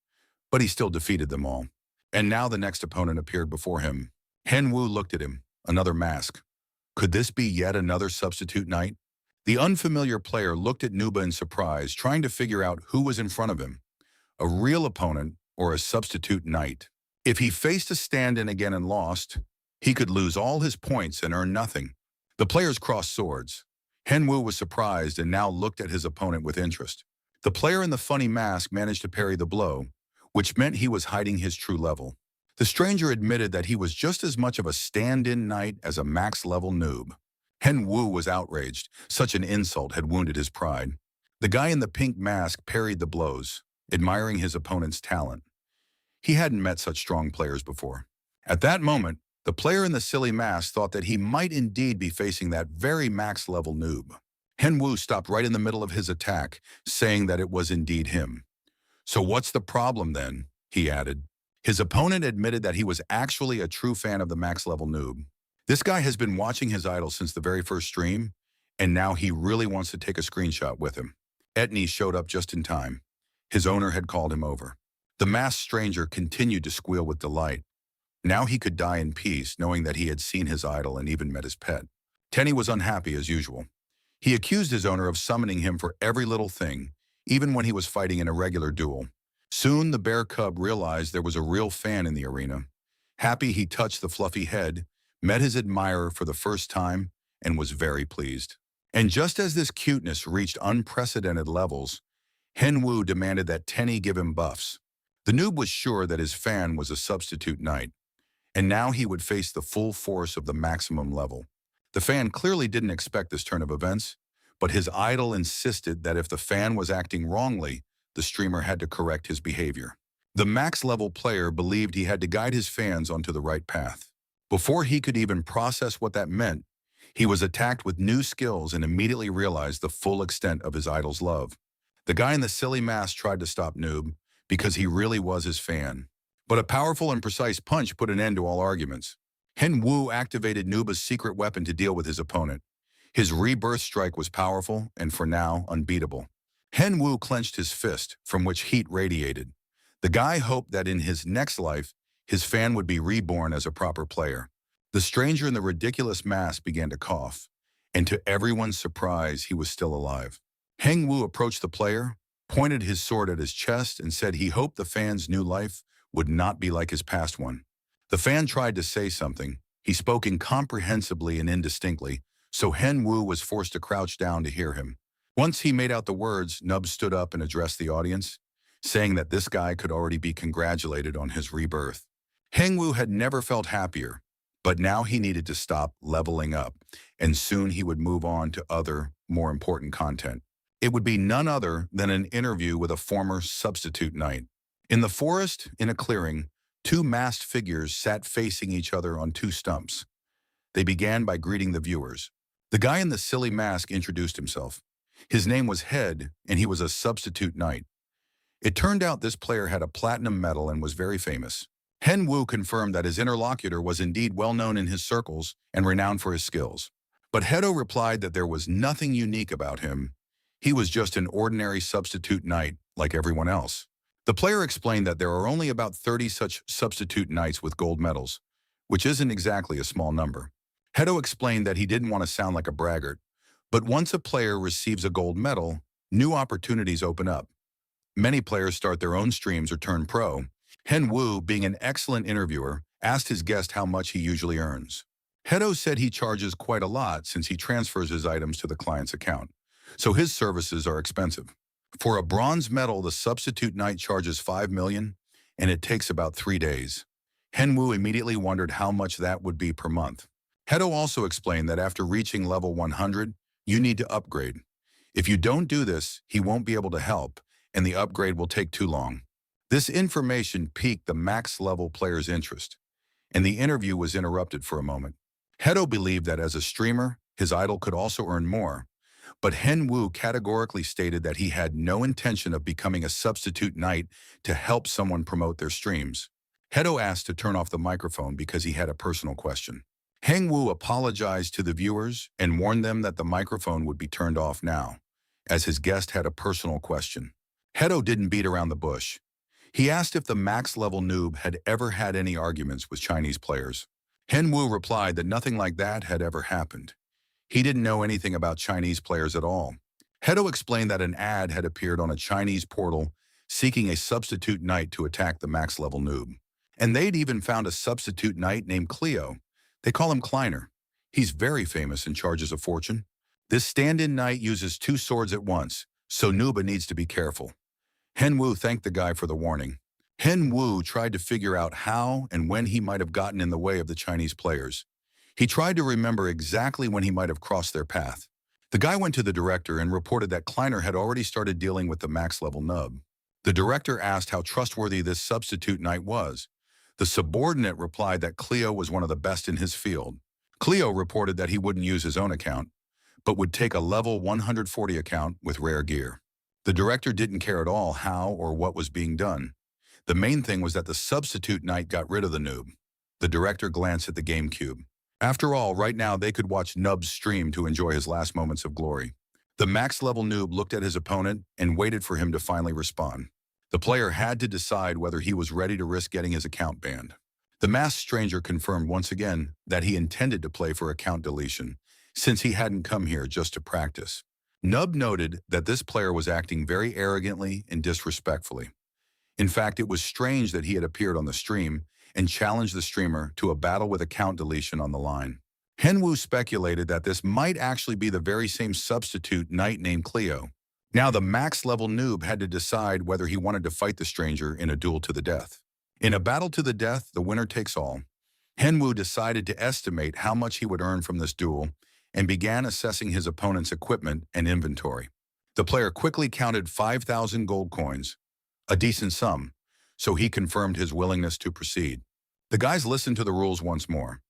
But he still defeated them all. And now the next opponent appeared before him. Hen Wu looked at him, another mask. Could this be yet another substitute knight? The unfamiliar player looked at Nuba in surprise, trying to figure out who was in front of him, a real opponent or a substitute knight. If he faced a stand-in again and lost, he could lose all his points and earn nothing. The players crossed swords. Hen Wu was surprised and now looked at his opponent with interest. The player in the funny mask managed to parry the blow, which meant he was hiding his true level. The stranger admitted that he was just as much of a stand-in knight as a max-level noob. Hen Wu was outraged. Such an insult had wounded his pride. The guy in the pink mask parried the blows, admiring his opponent's talent. He hadn't met such strong players before. At that moment, the player in the silly mask thought that he might indeed be facing that very max-level noob. Hen Wu stopped right in the middle of his attack, saying that it was indeed him. "So what's the problem then?" he added. His opponent admitted that he was actually a true fan of the max-level noob. This guy has been watching his idol since the very first stream, and now he really wants to take a screenshot with him. Etney showed up just in time. His owner had called him over. The masked stranger continued to squeal with delight. Now he could die in peace, knowing that he had seen his idol and even met his pet. Tenny was unhappy as usual. He accused his owner of summoning him for every little thing, even when he was fighting in a regular duel. Soon the bear cub realized there was a real fan in the arena. Happy, he touched the fluffy head, met his admirer for the first time, and was very pleased. And just as this cuteness reached unprecedented levels, Henwoo demanded that Tenny give him buffs. The noob was sure that his fan was a substitute knight, and now he would face the full force of the maximum level. The fan clearly didn't expect this turn of events, but his idol insisted that if the fan was acting wrongly, the streamer had to correct his behavior. The max-level player believed he had to guide his fans onto the right path. Before he could even process what that meant, he was attacked with new skills and immediately realized the full extent of his idol's love. The guy in the silly mask tried to stop Noob because he really was his fan. But a powerful and precise punch put an end to all arguments. Henwoo activated Nuba's secret weapon to deal with his opponent. His rebirth strike was powerful and, for now, unbeatable. Henwoo clenched his fist, from which heat radiated. The guy hoped that in his next life, his fan would be reborn as a proper player. The stranger in the ridiculous mask began to cough, and to everyone's surprise, he was still alive. Henwoo approached the player, pointed his sword at his chest, and said he hoped the fan's new life would not be like his past one. The fan tried to say something. He spoke incomprehensibly and indistinctly, so Henwoo was forced to crouch down to hear him. Once he made out the words, Nub stood up and addressed the audience, saying that this guy could already be congratulated on his rebirth. Henwoo had never felt happier, but now he needed to stop leveling up, and soon he would move on to other, more important content. It would be none other than an interview with a former substitute knight. In the forest, in a clearing, two masked figures sat facing each other on two stumps. They began by greeting the viewers. The guy in the silly mask introduced himself. His name was Head, and he was a substitute knight. It turned out this player had a platinum medal and was very famous. Henwoo confirmed that his interlocutor was indeed well known in his circles and renowned for his skills. But Hedo replied that there was nothing unique about him. He was just an ordinary substitute knight like everyone else. The player explained that there are only about 30 such substitute knights with gold medals, which isn't exactly a small number. Hedo explained that he didn't want to sound like a braggart, but once a player receives a gold medal, new opportunities open up. Many players start their own streams or turn pro. Henwoo, being an excellent interviewer, asked his guest how much he usually earns. Hedo said he charges quite a lot since he transfers his items to the client's account, so his services are expensive. For a bronze medal, the substitute knight charges 5 million, and it takes about 3 days. Henwoo immediately wondered how much that would be per month. Hedo also explained that after reaching level 100, you need to upgrade. If you don't do this, he won't be able to help, and the upgrade will take too long. This information piqued the max-level player's interest, and the interview was interrupted for a moment. Hedo believed that as a streamer, his idol could also earn more, but Henwoo categorically stated that he had no intention of becoming a substitute knight to help someone promote their streams. Hedo asked to turn off the microphone because he had a personal question. Henwoo apologized to the viewers and warned them that the microphone would be turned off now, as his guest had a personal question. Hedo didn't beat around the bush. He asked if the max-level noob had ever had any arguments with Chinese players. Henwoo replied that nothing like that had ever happened. He didn't know anything about Chinese players at all. Hedo explained that an ad had appeared on a Chinese portal seeking a substitute knight to attack the max-level noob. And they'd even found a substitute knight named Cleo. They call him Kleiner. He's very famous and charges a fortune. This stand-in knight uses 2 swords at once, so Nuba needs to be careful. Henwoo thanked the guy for the warning. Henwoo tried to figure out how and when he might have gotten in the way of the Chinese players. He tried to remember exactly when he might have crossed their path. The guy went to the director and reported that Kleiner had already started dealing with the max-level nub. The director asked how trustworthy this substitute knight was. The subordinate replied that Cleo was one of the best in his field. Cleo reported that he wouldn't use his own account, but would take a level 140 account with rare gear. The director didn't care at all how or what was being done. The main thing was that the substitute knight got rid of the noob. The director glanced at the GameCube. After all, right now they could watch Nub's stream to enjoy his last moments of glory. The max-level noob looked at his opponent and waited for him to finally respond. The player had to decide whether he was ready to risk getting his account banned. The masked stranger confirmed once again that he intended to play for account deletion, since he hadn't come here just to practice. Nub noted that this player was acting very arrogantly and disrespectfully. In fact, it was strange that he had appeared on the stream and challenged the streamer to a battle with account deletion on the line. Henwu speculated that this might actually be the very same substitute knight named Cleo. Now the max-level noob had to decide whether he wanted to fight the stranger in a duel to the death. In a battle to the death, the winner takes all. Henwu decided to estimate how much he would earn from this duel and began assessing his opponent's equipment and inventory. The player quickly counted 5,000 gold coins, a decent sum, so he confirmed his willingness to proceed. The guys listened to the rules once more.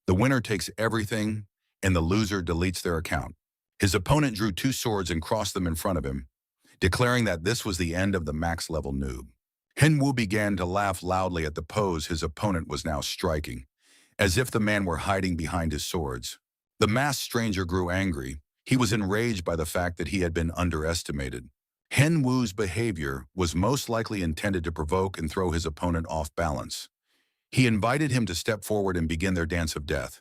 The winner takes everything, and the loser deletes their account. His opponent drew 2 swords and crossed them in front of him, declaring that this was the end of the max-level noob. Henwu began to laugh loudly at the pose his opponent was now striking, as if the man were hiding behind his swords. The masked stranger grew angry. He was enraged by the fact that he had been underestimated. Henwu's behavior was most likely intended to provoke and throw his opponent off balance. He invited him to step forward and begin their dance of death.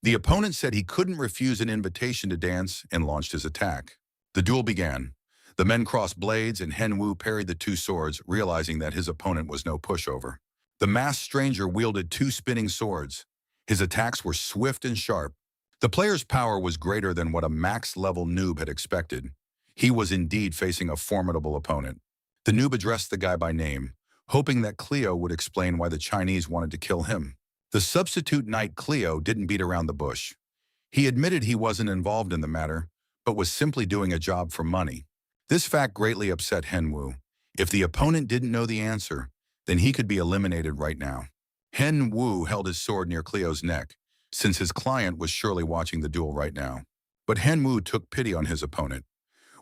The opponent said he couldn't refuse an invitation to dance and launched his attack. The duel began. The men crossed blades and Henwu parried the 2 swords, realizing that his opponent was no pushover. The masked stranger wielded 2 spinning swords. His attacks were swift and sharp. The player's power was greater than what a max-level noob had expected. He was indeed facing a formidable opponent. The noob addressed the guy by name, hoping that Cleo would explain why the Chinese wanted to kill him. The substitute knight Cleo didn't beat around the bush. He admitted he wasn't involved in the matter, but was simply doing a job for money. This fact greatly upset Henwu. If the opponent didn't know the answer, then he could be eliminated right now. Henwu held his sword near Cleo's neck, since his client was surely watching the duel right now. But Henwu took pity on his opponent.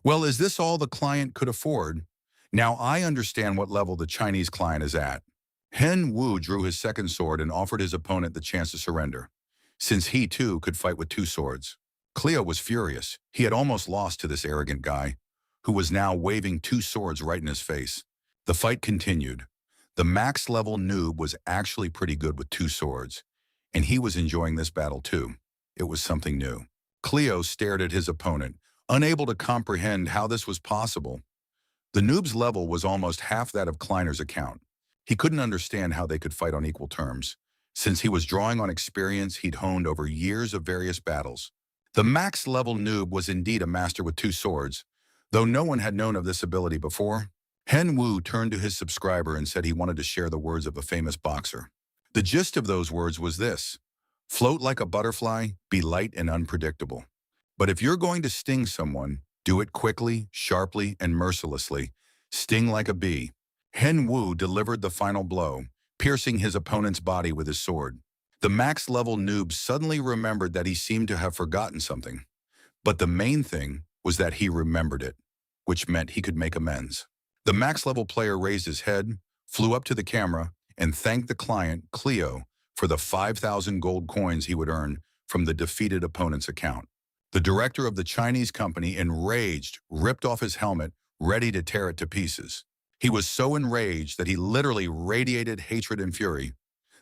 Well, is this all the client could afford? Now I understand what level the Chinese client is at. Henwu drew his second sword and offered his opponent the chance to surrender, since he too could fight with 2 swords. Cleo was furious. He had almost lost to this arrogant guy, who was now waving 2 swords right in his face. The fight continued. The max-level noob was actually pretty good with 2 swords, and he was enjoying this battle too. It was something new. Cleo stared at his opponent, unable to comprehend how this was possible. The noob's level was almost half that of Kleiner's account. He couldn't understand how they could fight on equal terms, since he was drawing on experience he'd honed over years of various battles. The max-level noob was indeed a master with 2 swords, though no one had known of this ability before. Henwu turned to his subscriber and said he wanted to share the words of a famous boxer. The gist of those words was this: float like a butterfly, be light and unpredictable. But if you're going to sting someone, do it quickly, sharply, and mercilessly. Sting like a bee. Henwu delivered the final blow, piercing his opponent's body with his sword. The max-level noob suddenly remembered that he seemed to have forgotten something. But the main thing was that he remembered it, which meant he could make amends. The max-level player raised his head, flew up to the camera, and thanked the client, Cleo, for the 5,000 gold coins he would earn from the defeated opponent's account. The director of the Chinese company, enraged, ripped off his helmet, ready to tear it to pieces. He was so enraged that he literally radiated hatred and fury.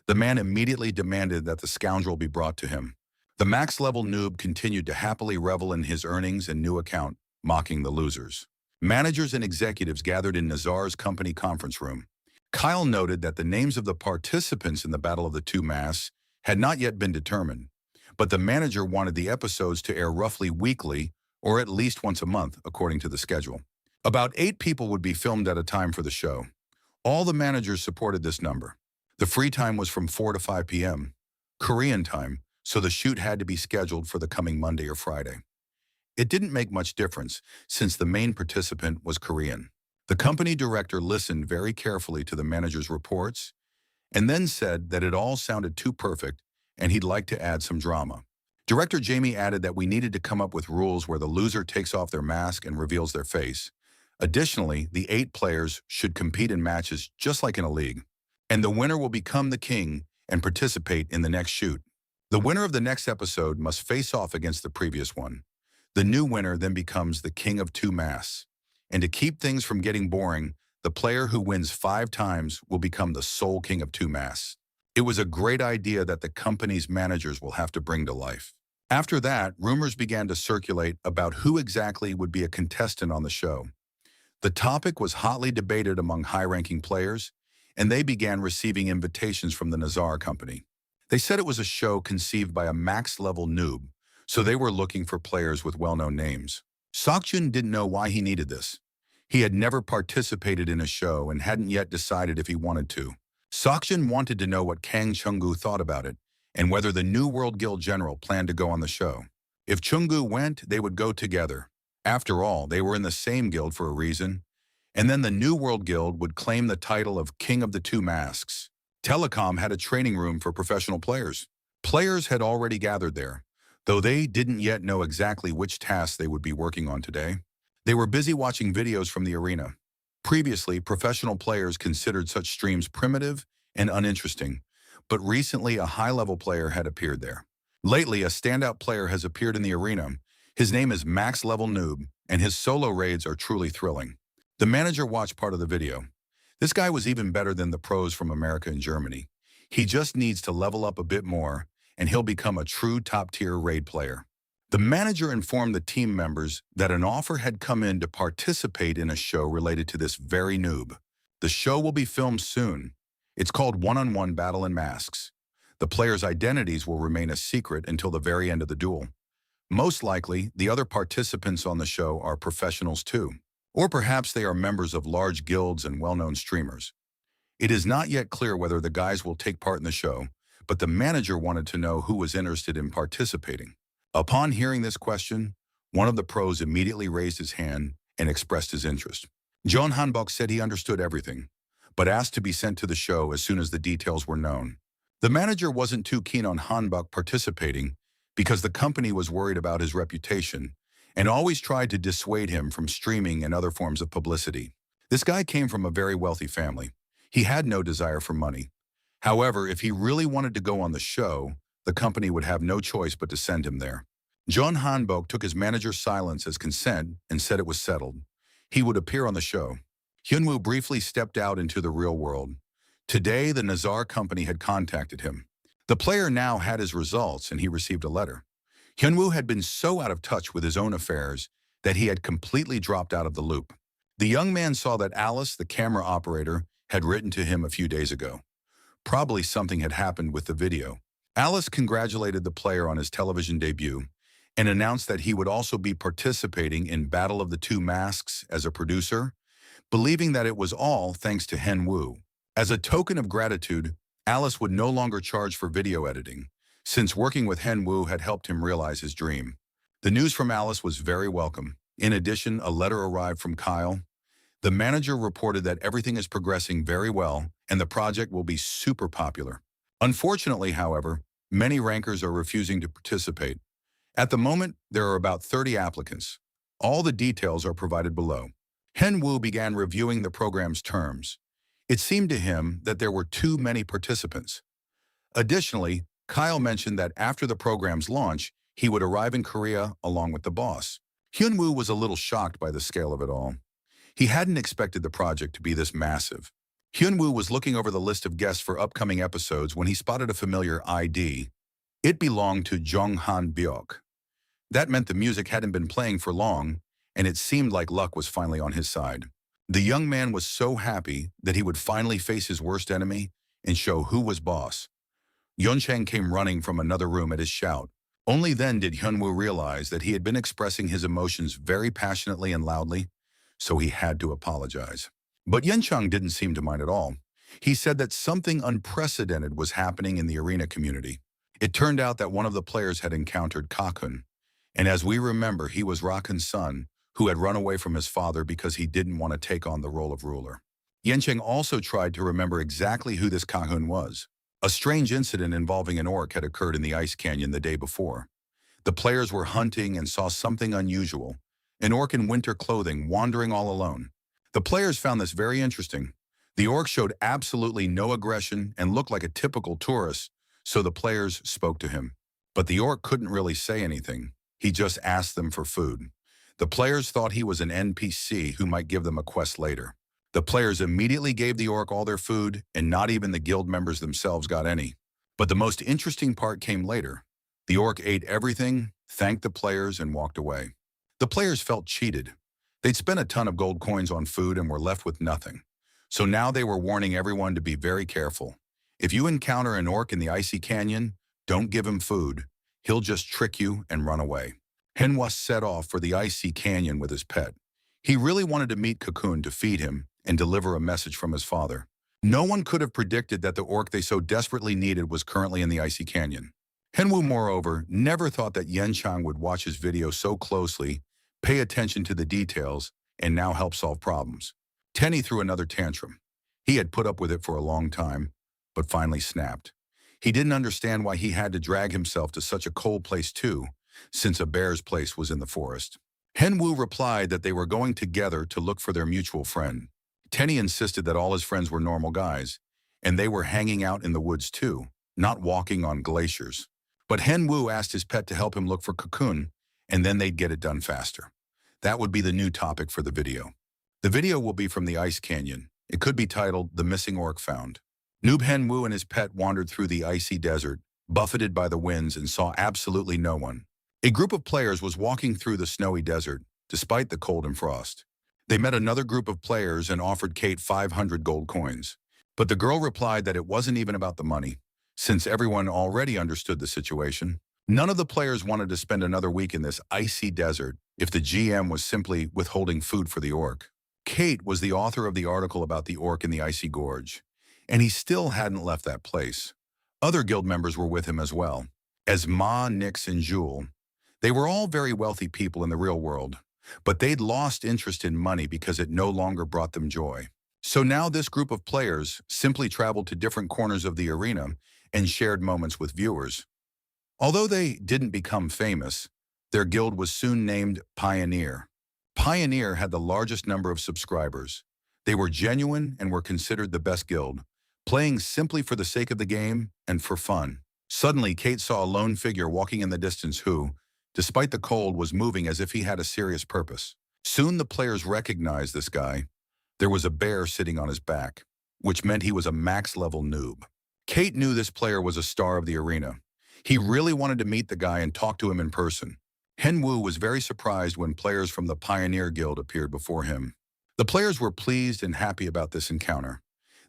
The man immediately demanded that the scoundrel be brought to him. The max-level noob continued to happily revel in his earnings and new account, mocking the losers. Managers and executives gathered in Nazar's company conference room. Kyle noted that the names of the participants in the Battle of the Two Masks had not yet been determined, but the manager wanted the episodes to air roughly weekly or at least once a month, according to the schedule. About 8 people would be filmed at a time for the show. All the managers supported this number. The free time was from 4 to 5 p.m. Korean time, so the shoot had to be scheduled for the coming Monday or Friday. It didn't make much difference, since the main participant was Korean. The company director listened very carefully to the manager's reports and then said that it all sounded too perfect and he'd like to add some drama. Director Jamie added that we needed to come up with rules where the loser takes off their mask and reveals their face. Additionally, the 8 players should compete in matches just like in a league, and the winner will become the king and participate in the next shoot. The winner of the next episode must face off against the previous one. The new winner then becomes the king of 2 masks. And to keep things from getting boring, the player who wins 5 times will become the sole king of 2 masks. It was a great idea that the company's managers will have to bring to life. After that, rumors began to circulate about who exactly would be a contestant on the show. The topic was hotly debated among high-ranking players, and they began receiving invitations from the Nazar company. They said it was a show conceived by a max-level noob, so they were looking for players with well-known names. Seokjun didn't know why he needed this. He had never participated in a show and hadn't yet decided if he wanted to. Seokjun wanted to know what Kang Chungu thought about it and whether the New World Guild General planned to go on the show. If Chungu went, they would go together. After all, they were in the same guild for a reason. And then the New World Guild would claim the title of King of the Two Masks. Telecom had a training room for professional players. Players had already gathered there, though they didn't yet know exactly which tasks they would be working on today. They were busy watching videos from the arena. Previously, professional players considered such streams primitive and uninteresting, but recently a high-level player had appeared there. Lately, a standout player has appeared in the arena. His name is Max Level Noob, and his solo raids are truly thrilling. The manager watched part of the video. This guy was even better than the pros from America and Germany. He just needs to level up a bit more, and he'll become a true top-tier raid player. The manager informed the team members that an offer had come in to participate in a show related to this very noob. The show will be filmed soon. It's called One-on-One Battle in Masks. The players' identities will remain a secret until the very end of the duel. Most likely, the other participants on the show are professionals too. Or perhaps they are members of large guilds and well-known streamers. It is not yet clear whether the guys will take part in the show, but the manager wanted to know who was interested in participating. Upon hearing this question, one of the pros immediately raised his hand and expressed his interest. John Hanbok said he understood everything, but asked to be sent to the show as soon as the details were known. The manager wasn't too keen on Hanbok participating because the company was worried about his reputation and always tried to dissuade him from streaming and other forms of publicity. This guy came from a very wealthy family. He had no desire for money. However, if he really wanted to go on the show, the company would have no choice but to send him there. John Hanbok took his manager's silence as consent and said it was settled. He would appear on the show. Hyunwoo briefly stepped out into the real world. Today, the Nazar company had contacted him. The player now had his results and he received a letter. Hyunwoo had been so out of touch with his own affairs that he had completely dropped out of the loop. The young man saw that Alice, the camera operator, had written to him a few days ago. Probably something had happened with the video. Alice congratulated the player on his television debut and announced that he would also be participating in Battle of the Two Masks as a producer, believing that it was all thanks to Hyunwoo. As a token of gratitude, Alice would no longer charge for video editing, since working with Hyunwoo had helped him realize his dream. The news from Alice was very welcome. In addition, a letter arrived from Kyle. The manager reported that everything is progressing very well and the project will be super popular. Unfortunately, however, many rankers are refusing to participate. At the moment, there are about 30 applicants. All the details are provided below. Hyunwoo began reviewing the program's terms. It seemed to him that there were too many participants. Additionally, Kyle mentioned that after the program's launch, he would arrive in Korea along with the boss. Hyunwoo was a little shocked by the scale of it all. He hadn't expected the project to be this massive. Hyunwoo was looking over the list of guests for upcoming episodes when he spotted a familiar ID. It belonged to Jong Han Byuk. That meant the music hadn't been playing for long, and it seemed like luck was finally on his side. The young man was so happy that he would finally face his worst enemy and show who was boss. Yeonchang came running from another room at his shout. Only then did Hyunwoo realize that he had been expressing his emotions very passionately and loudly, so he had to apologize. But Yeonchang didn't seem to mind at all. He said that something unprecedented was happening in the arena community. It turned out that one of the players had encountered Kakun, and as we remember, he was Rakun's son, who had run away from his father because he didn't want to take on the role of ruler. Yeonchang also tried to remember exactly who this Kakun was. A strange incident involving an orc had occurred in the ice canyon the day before. The players were hunting and saw something unusual, an orc in winter clothing wandering all alone. The players found this very interesting. The orc showed absolutely no aggression and looked like a typical tourist, so the players spoke to him. But the orc couldn't really say anything. He just asked them for food. The players thought he was an NPC who might give them a quest later. The players immediately gave the orc all their food, and not even the guild members themselves got any. But the most interesting part came later. The orc ate everything, thanked the players, and walked away. The players felt cheated. They'd spent a ton of gold coins on food and were left with nothing. So now they were warning everyone to be very careful. If you encounter an orc in the icy canyon, don't give him food. He'll just trick you and run away. Manhwa set off for the icy canyon with his pet. He really wanted to meet Cocoon to feed him and deliver a message from his father. No one could have predicted that the orc they so desperately needed was currently in the icy canyon. Manhwa, moreover, never thought that Yenchang would watch his video so closely, pay attention to the details, and now help solve problems. Tenny threw another tantrum. He had put up with it for a long time, but finally snapped. He didn't understand why he had to drag himself to such a cold place too, since a bear's place was in the forest. Manhwa replied that they were going together to look for their mutual friend. Tenny insisted that all his friends were normal guys, and they were hanging out in the woods too, not walking on glaciers. But Manhwa asked his pet to help him look for Cocoon, and then they'd get it done faster. That would be the new topic for the video. The video will be from the Ice Canyon. It could be titled The Missing Orc Found. Noob Manhwa and his pet wandered through the icy desert, buffeted by the winds, and saw absolutely no one. A group of players was walking through the snowy desert, despite the cold and frost. They met another group of players and offered Kate 500 gold coins. But the girl replied that it wasn't even about the money, since everyone already understood the situation. None of the players wanted to spend another week in this icy desert if the GM was simply withholding food for the orc. Kate was the author of the article about the orc in the icy gorge, and he still hadn't left that place. Other guild members were with him as well, as Ma, Nix, and Jewel. They were all very wealthy people in the real world, but they'd lost interest in money because it no longer brought them joy. So now this group of players simply traveled to different corners of the arena and shared moments with viewers. Although they didn't become famous, their guild was soon named Pioneer. Pioneer had the largest number of subscribers. They were genuine and were considered the best guild, playing simply for the sake of the game and for fun. Suddenly, Kate saw a lone figure walking in the distance who, despite the cold, was moving as if he had a serious purpose. Soon the players recognized this guy. There was a bear sitting on his back, which meant he was a max-level noob. Kate knew this player was a star of the arena. He really wanted to meet the guy and talk to him in person. Manhwa was very surprised when players from the Pioneer Guild appeared before him. The players were pleased and happy about this encounter.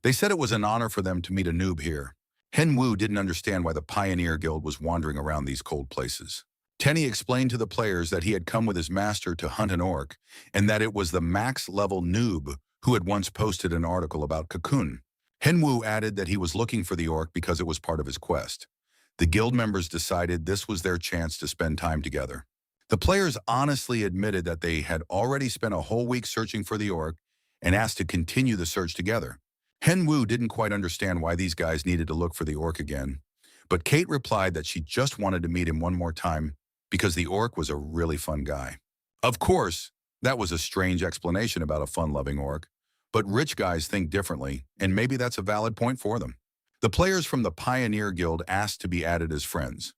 They said it was an honor for them to meet a noob here. Manhwa didn't understand why the Pioneer Guild was wandering around these cold places. Tenny explained to the players that he had come with his master to hunt an orc, and that it was the max-level noob who had once posted an article about Cocoon. Manhwa added that he was looking for the orc because it was part of his quest. The guild members decided this was their chance to spend time together. The players honestly admitted that they had already spent a whole week searching for the orc and asked to continue the search together. Manhwa didn't quite understand why these guys needed to look for the orc again, but Kate replied that she just wanted to meet him one more time because the orc was a really fun guy. Of course, that was a strange explanation about a fun-loving orc, but rich guys think differently, and maybe that's a valid point for them. The players from the Pioneer Guild asked to be added as friends.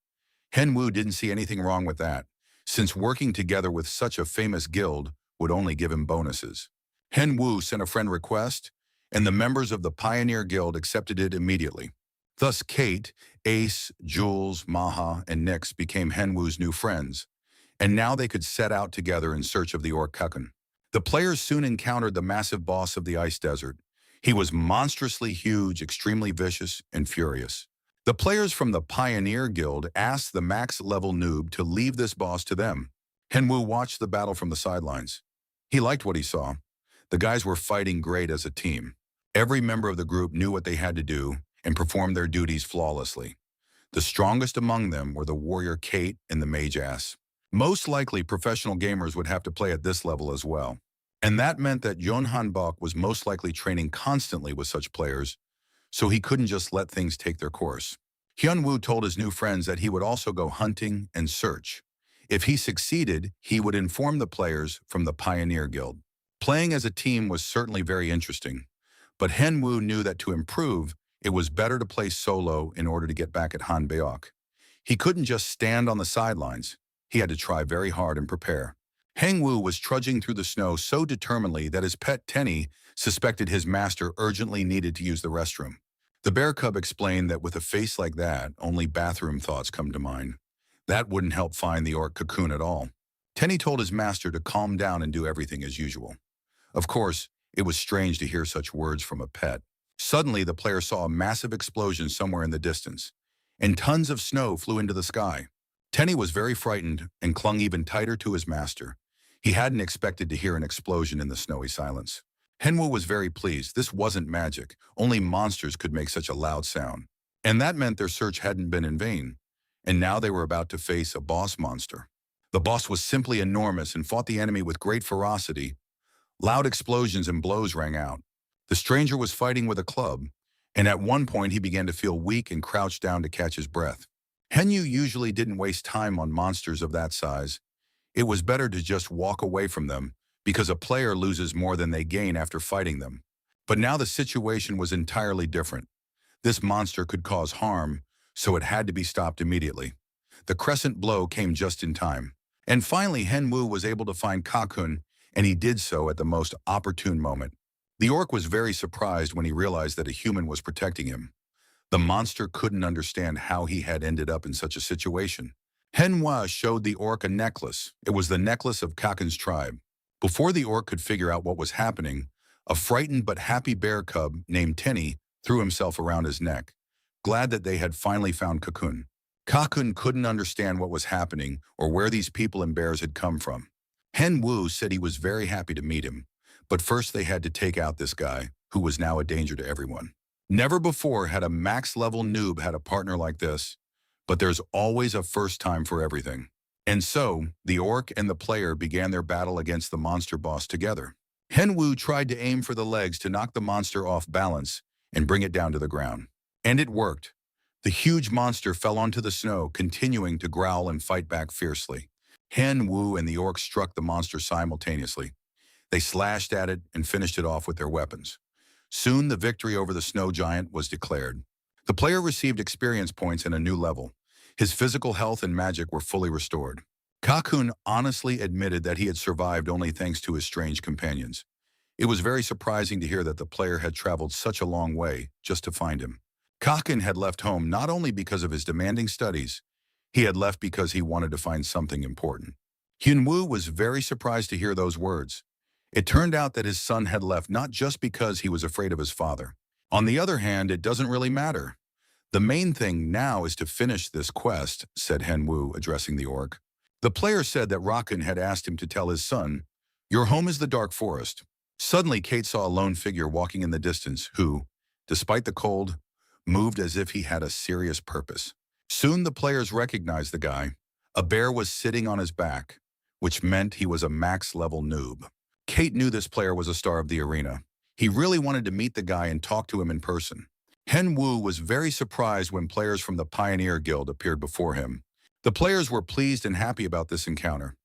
Manhwa didn't see anything wrong with that, since working together with such a famous guild would only give him bonuses. Manhwa sent a friend request, and the members of the Pioneer Guild accepted it immediately. Thus Kate, Ace, Jules, Maha, and Nix became Manhwa's new friends, and now they could set out together in search of the orc Cocoon. The players soon encountered the massive boss of the ice desert. He was monstrously huge, extremely vicious, and furious. The players from the Pioneer Guild asked the max-level noob to leave this boss to them. Manhwa watched the battle from the sidelines. He liked what he saw. The guys were fighting great as a team. Every member of the group knew what they had to do and performed their duties flawlessly. The strongest among them were the warrior Kate and the mage Ass. Most likely, professional gamers would have to play at this level as well. And that meant that Yonhan Bok was most likely training constantly with such players, so he couldn't just let things take their course. Hyunwoo told his new friends that he would also go hunting and search. If he succeeded, he would inform the players from the Pioneer Guild. Playing as a team was certainly very interesting, but Manhwa knew that to improve, it was better to play solo in order to get back at Hanbeok. He couldn't just stand on the sidelines. He had to try very hard and prepare. Manhwa was trudging through the snow so determinedly that his pet Tenny suspected his master urgently needed to use the restroom. The bear cub explained that with a face like that, only bathroom thoughts come to mind. That wouldn't help find the orc Cocoon at all. Tenny told his master to calm down and do everything as usual. Of course, it was strange to hear such words from a pet. Suddenly, the player saw a massive explosion somewhere in the distance, and tons of snow flew into the sky. Tenny was very frightened and clung even tighter to his master. He hadn't expected to hear an explosion in the snowy silence. Henwu was very pleased. This wasn't magic. Only monsters could make such a loud sound. And that meant their search hadn't been in vain. And now they were about to face a boss monster. The boss was simply enormous and fought the enemy with great ferocity. Loud explosions and blows rang out. The stranger was fighting with a club, and at one point he began to feel weak and crouched down to catch his breath. Henyu usually didn't waste time on monsters of that size. It was better to just walk away from them, because a player loses more than they gain after fighting them. But now the situation was entirely different. This monster could cause harm, so it had to be stopped immediately. The crescent blow came just in time. And finally, Henwu was able to find Kakun, and he did so at the most opportune moment. The orc was very surprised when he realized that a human was protecting him. The monster couldn't understand how he had ended up in such a situation. Henhua showed the orc a necklace. It was the necklace of Kakun's tribe. Before the orc could figure out what was happening, a frightened but happy bear cub named Tenny threw himself around his neck, glad that they had finally found Kakun. Kakun couldn't understand what was happening or where these people and bears had come from. Hen Wu said he was very happy to meet him, but first they had to take out this guy, who was now a danger to everyone. Never before had a max-level noob had a partner like this, but there's always a first time for everything. And so, the orc and the player began their battle against the monster boss together. Hen Wu tried to aim for the legs to knock the monster off balance and bring it down to the ground. And it worked. The huge monster fell onto the snow, continuing to growl and fight back fiercely. Hen Wu and the orc struck the monster simultaneously. They slashed at it and finished it off with their weapons. Soon, the victory over the snow giant was declared. The player received experience points and a new level. His physical health and magic were fully restored. Kakun honestly admitted that he had survived only thanks to his strange companions. It was very surprising to hear that the player had traveled such a long way just to find him. Kakun had left home not only because of his demanding studies, he had left because he wanted to find something important. Hyunwoo was very surprised to hear those words. It turned out that his son had left not just because he was afraid of his father. On the other hand, it doesn't really matter. The main thing now is to finish this quest, said Henwu, addressing the orc. The player said that Rakun had asked him to tell his son, "Your home is the dark forest." Suddenly, Kate saw a lone figure walking in the distance who, despite the cold, moved as if he had a serious purpose. Soon the players recognized the guy. A bear was sitting on his back, which meant he was a max-level noob. Kate knew this player was a star of the arena. He really wanted to meet the guy and talk to him in person. Hen Wu was very surprised when players from the Pioneer Guild appeared before him. The players were pleased and happy about this encounter.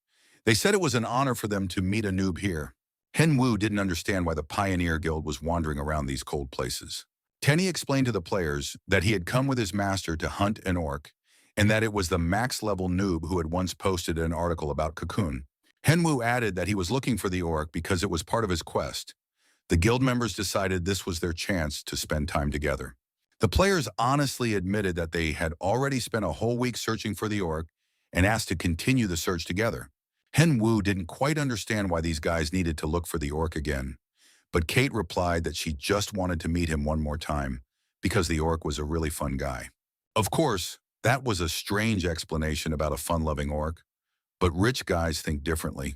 They said it was an honor for them to meet a noob here. Hen Wu didn't understand why the Pioneer Guild was wandering around these cold places. Tenny explained to the players that he had come with his master to hunt an orc, and that it was the max-level noob who had once posted an article about Cocoon. Henwu added that he was looking for the orc because it was part of his quest. The guild members decided this was their chance to spend time together. The players honestly admitted that they had already spent a whole week searching for the orc and asked to continue the search together. Henwu didn't quite understand why these guys needed to look for the orc again, but Kate replied that she just wanted to meet him one more time because the orc was a really fun guy. Of course, that was a strange explanation about a fun-loving orc, but rich guys think differently,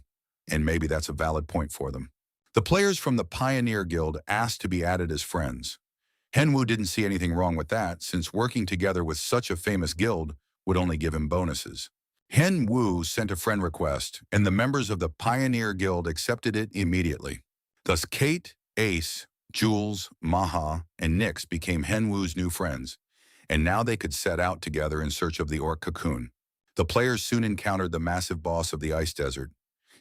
and maybe that's a valid point for them. The players from the Pioneer Guild asked to be added as friends. Henwu didn't see anything wrong with that, since working together with such a famous guild would only give him bonuses. Henwu sent a friend request, and the members of the Pioneer Guild accepted it immediately. Thus Kate, Ace, Jules, Maha, and Nyx became Henwu's new friends, and now they could set out together in search of the orc Cocoon. The players soon encountered the massive boss of the ice desert.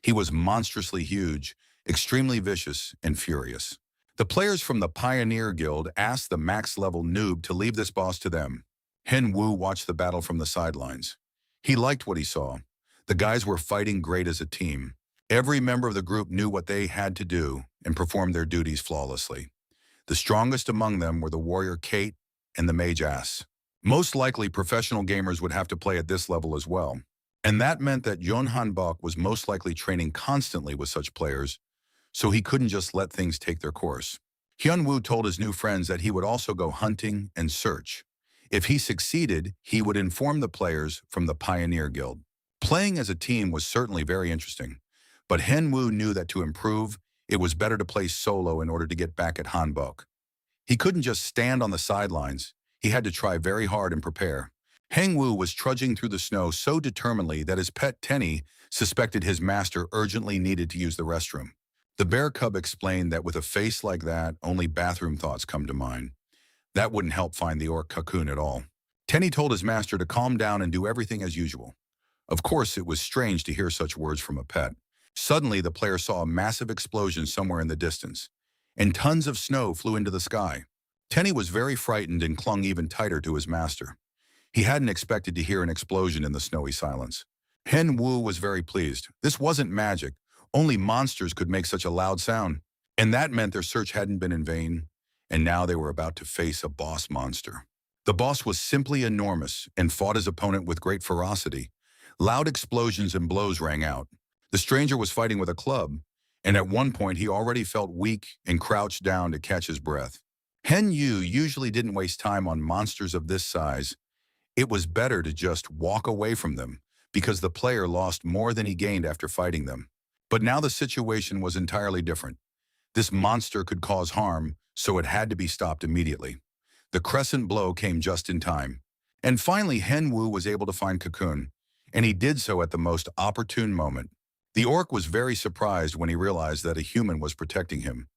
He was monstrously huge, extremely vicious, and furious. The players from the Pioneer Guild asked the max-level noob to leave this boss to them. Hen Wu watched the battle from the sidelines. He liked what he saw. The guys were fighting great as a team. Every member of the group knew what they had to do and performed their duties flawlessly. The strongest among them were the warrior Kate and the mage Ass. Most likely, professional gamers would have to play at this level as well. And that meant that Yon Hanbok was most likely training constantly with such players, so he couldn't just let things take their course. Hyun-woo told his new friends that he would also go hunting and search. If he succeeded, he would inform the players from the Pioneer Guild. Playing as a team was certainly very interesting, but Hyun-woo knew that to improve, it was better to play solo in order to get back at Hanbok. He couldn't just stand on the sidelines. He had to try very hard and prepare. Hyun-woo was trudging through the snow so determinedly that his pet Tenny suspected his master urgently needed to use the restroom. The bear cub explained that with a face like that, only bathroom thoughts come to mind. That wouldn't help find the orc cocoon at all. Tenny told his master to calm down and do everything as usual. Of course, it was strange to hear such words from a pet. Suddenly, the player saw a massive explosion somewhere in the distance, and tons of snow flew into the sky. Tenny was very frightened and clung even tighter to his master. He hadn't expected to hear an explosion in the snowy silence. Hyun-woo was very pleased. This wasn't magic. Only monsters could make such a loud sound. And that meant their search hadn't been in vain, and now they were about to face a boss monster. The boss was simply enormous and fought his opponent with great ferocity. Loud explosions and blows rang out. The stranger was fighting with a club, and at one point he already felt weak and crouched down to catch his breath. Hyun-woo usually didn't waste time on monsters of this size. It was better to just walk away from them, because the player lost more than he gained after fighting them. But now the situation was entirely different. This monster could cause harm, so it had to be stopped immediately. The crescent blow came just in time. And finally, Hyun-woo was able to find Cocoon, and he did so at the most opportune moment. The orc was very surprised when he realized that a human was protecting him.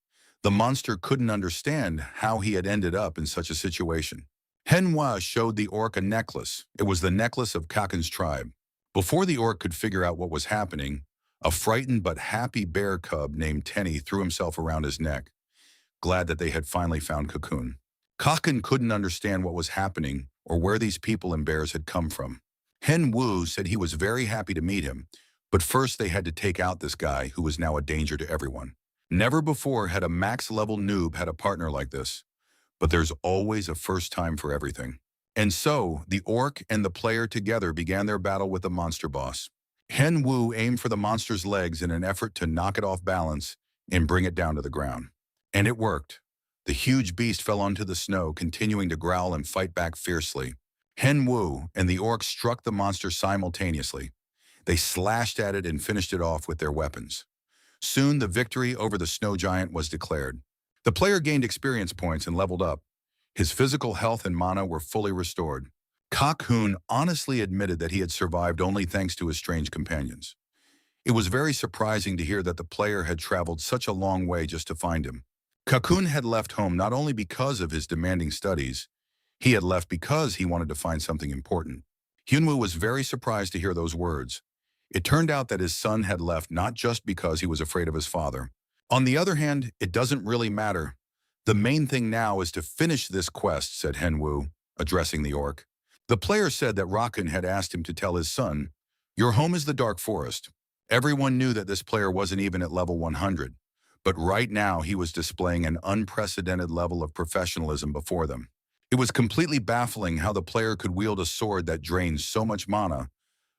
The monster couldn't understand how he had ended up in such a situation. Manhwa showed the orc a necklace. It was the necklace of Kaken's tribe. Before the orc could figure out what was happening, a frightened but happy bear cub named Tenny threw himself around his neck, glad that they had finally found Cocoon. Kaken couldn't understand what was happening or where these people and bears had come from. Hyun-woo said he was very happy to meet him, but first they had to take out this guy who was now a danger to everyone. Never before had a max-level noob had a partner like this, but there's always a first time for everything. And so, the orc and the player together began their battle with the monster boss. Hyun-woo aimed for the monster's legs in an effort to knock it off balance and bring it down to the ground. And it worked. The huge beast fell onto the snow, continuing to growl and fight back fiercely. Hyun-woo and the orc struck the monster simultaneously. They slashed at it and finished it off with their weapons. Soon, the victory over the snow giant was declared. The player gained experience points and leveled up. His physical health and mana were fully restored. Cocoon honestly admitted that he had survived only thanks to his strange companions. It was very surprising to hear that the player had traveled such a long way just to find him. Cocoon had left home not only because of his demanding studies, he had left because he wanted to find something important. Hyun-woo was very surprised to hear those words. It turned out that his son had left not just because he was afraid of his father. On the other hand, it doesn't really matter. The main thing now is to finish this quest, said Hyun-woo, addressing the orc. The player said that Rakun had asked him to tell his son, "Your home is the Dark Forest." Everyone knew that this player wasn't even at level 100, but right now he was displaying an unprecedented level of professionalism before them. It was completely baffling how the player could wield a sword that drains so much mana,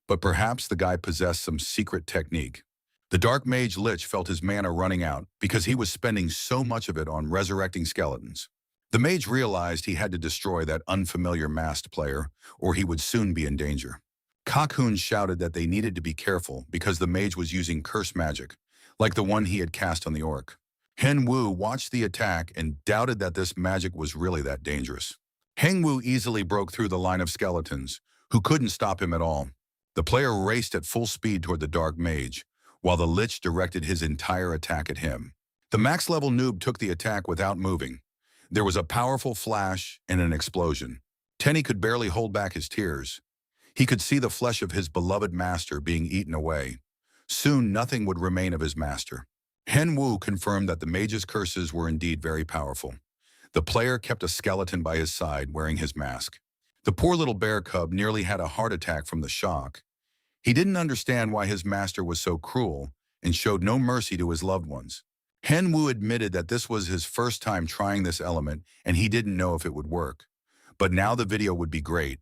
but perhaps the guy possessed some secret technique. The Dark Mage Lich felt his mana running out because he was spending so much of it on resurrecting skeletons. The mage realized he had to destroy that unfamiliar masked player, or he would soon be in danger. Cocoon shouted that they needed to be careful because the mage was using curse magic, like the one he had cast on the orc. Hyun-woo watched the attack and doubted that this magic was really that dangerous. Hyun-woo easily broke through the line of skeletons, who couldn't stop him at all. The player raced at full speed toward the Dark Mage, while the Lich directed his entire attack at him. The max-level noob took the attack without moving. There was a powerful flash and an explosion. Tenny could barely hold back his tears. He could see the flesh of his beloved master being eaten away. Soon nothing would remain of his master. Hyun-woo confirmed that the mage's curses were indeed very powerful. The player kept a skeleton by his side wearing his mask. The poor little bear cub nearly had a heart attack from the shock. He didn't understand why his master was so cruel and showed no mercy to his loved ones. Hyun-woo admitted that this was his first time trying this element and he didn't know if it would work. But now the video would be great,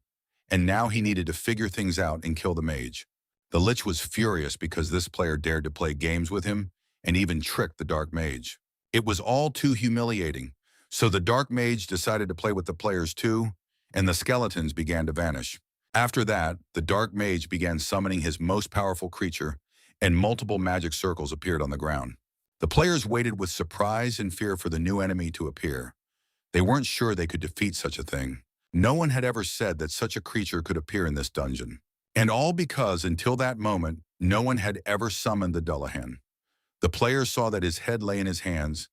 and now he needed to figure things out and kill the mage. The Lich was furious because this player dared to play games with him and even tricked the Dark Mage. It was all too humiliating, so the Dark Mage decided to play with the players too, and the skeletons began to vanish. After that, the Dark Mage began summoning his most powerful creature, and multiple magic circles appeared on the ground. The players waited with surprise and fear for the new enemy to appear. They weren't sure they could defeat such a thing. No one had ever said that such a creature could appear in this dungeon. And all because, until that moment, no one had ever summoned the Dullahan. The players saw that his head lay in his hands,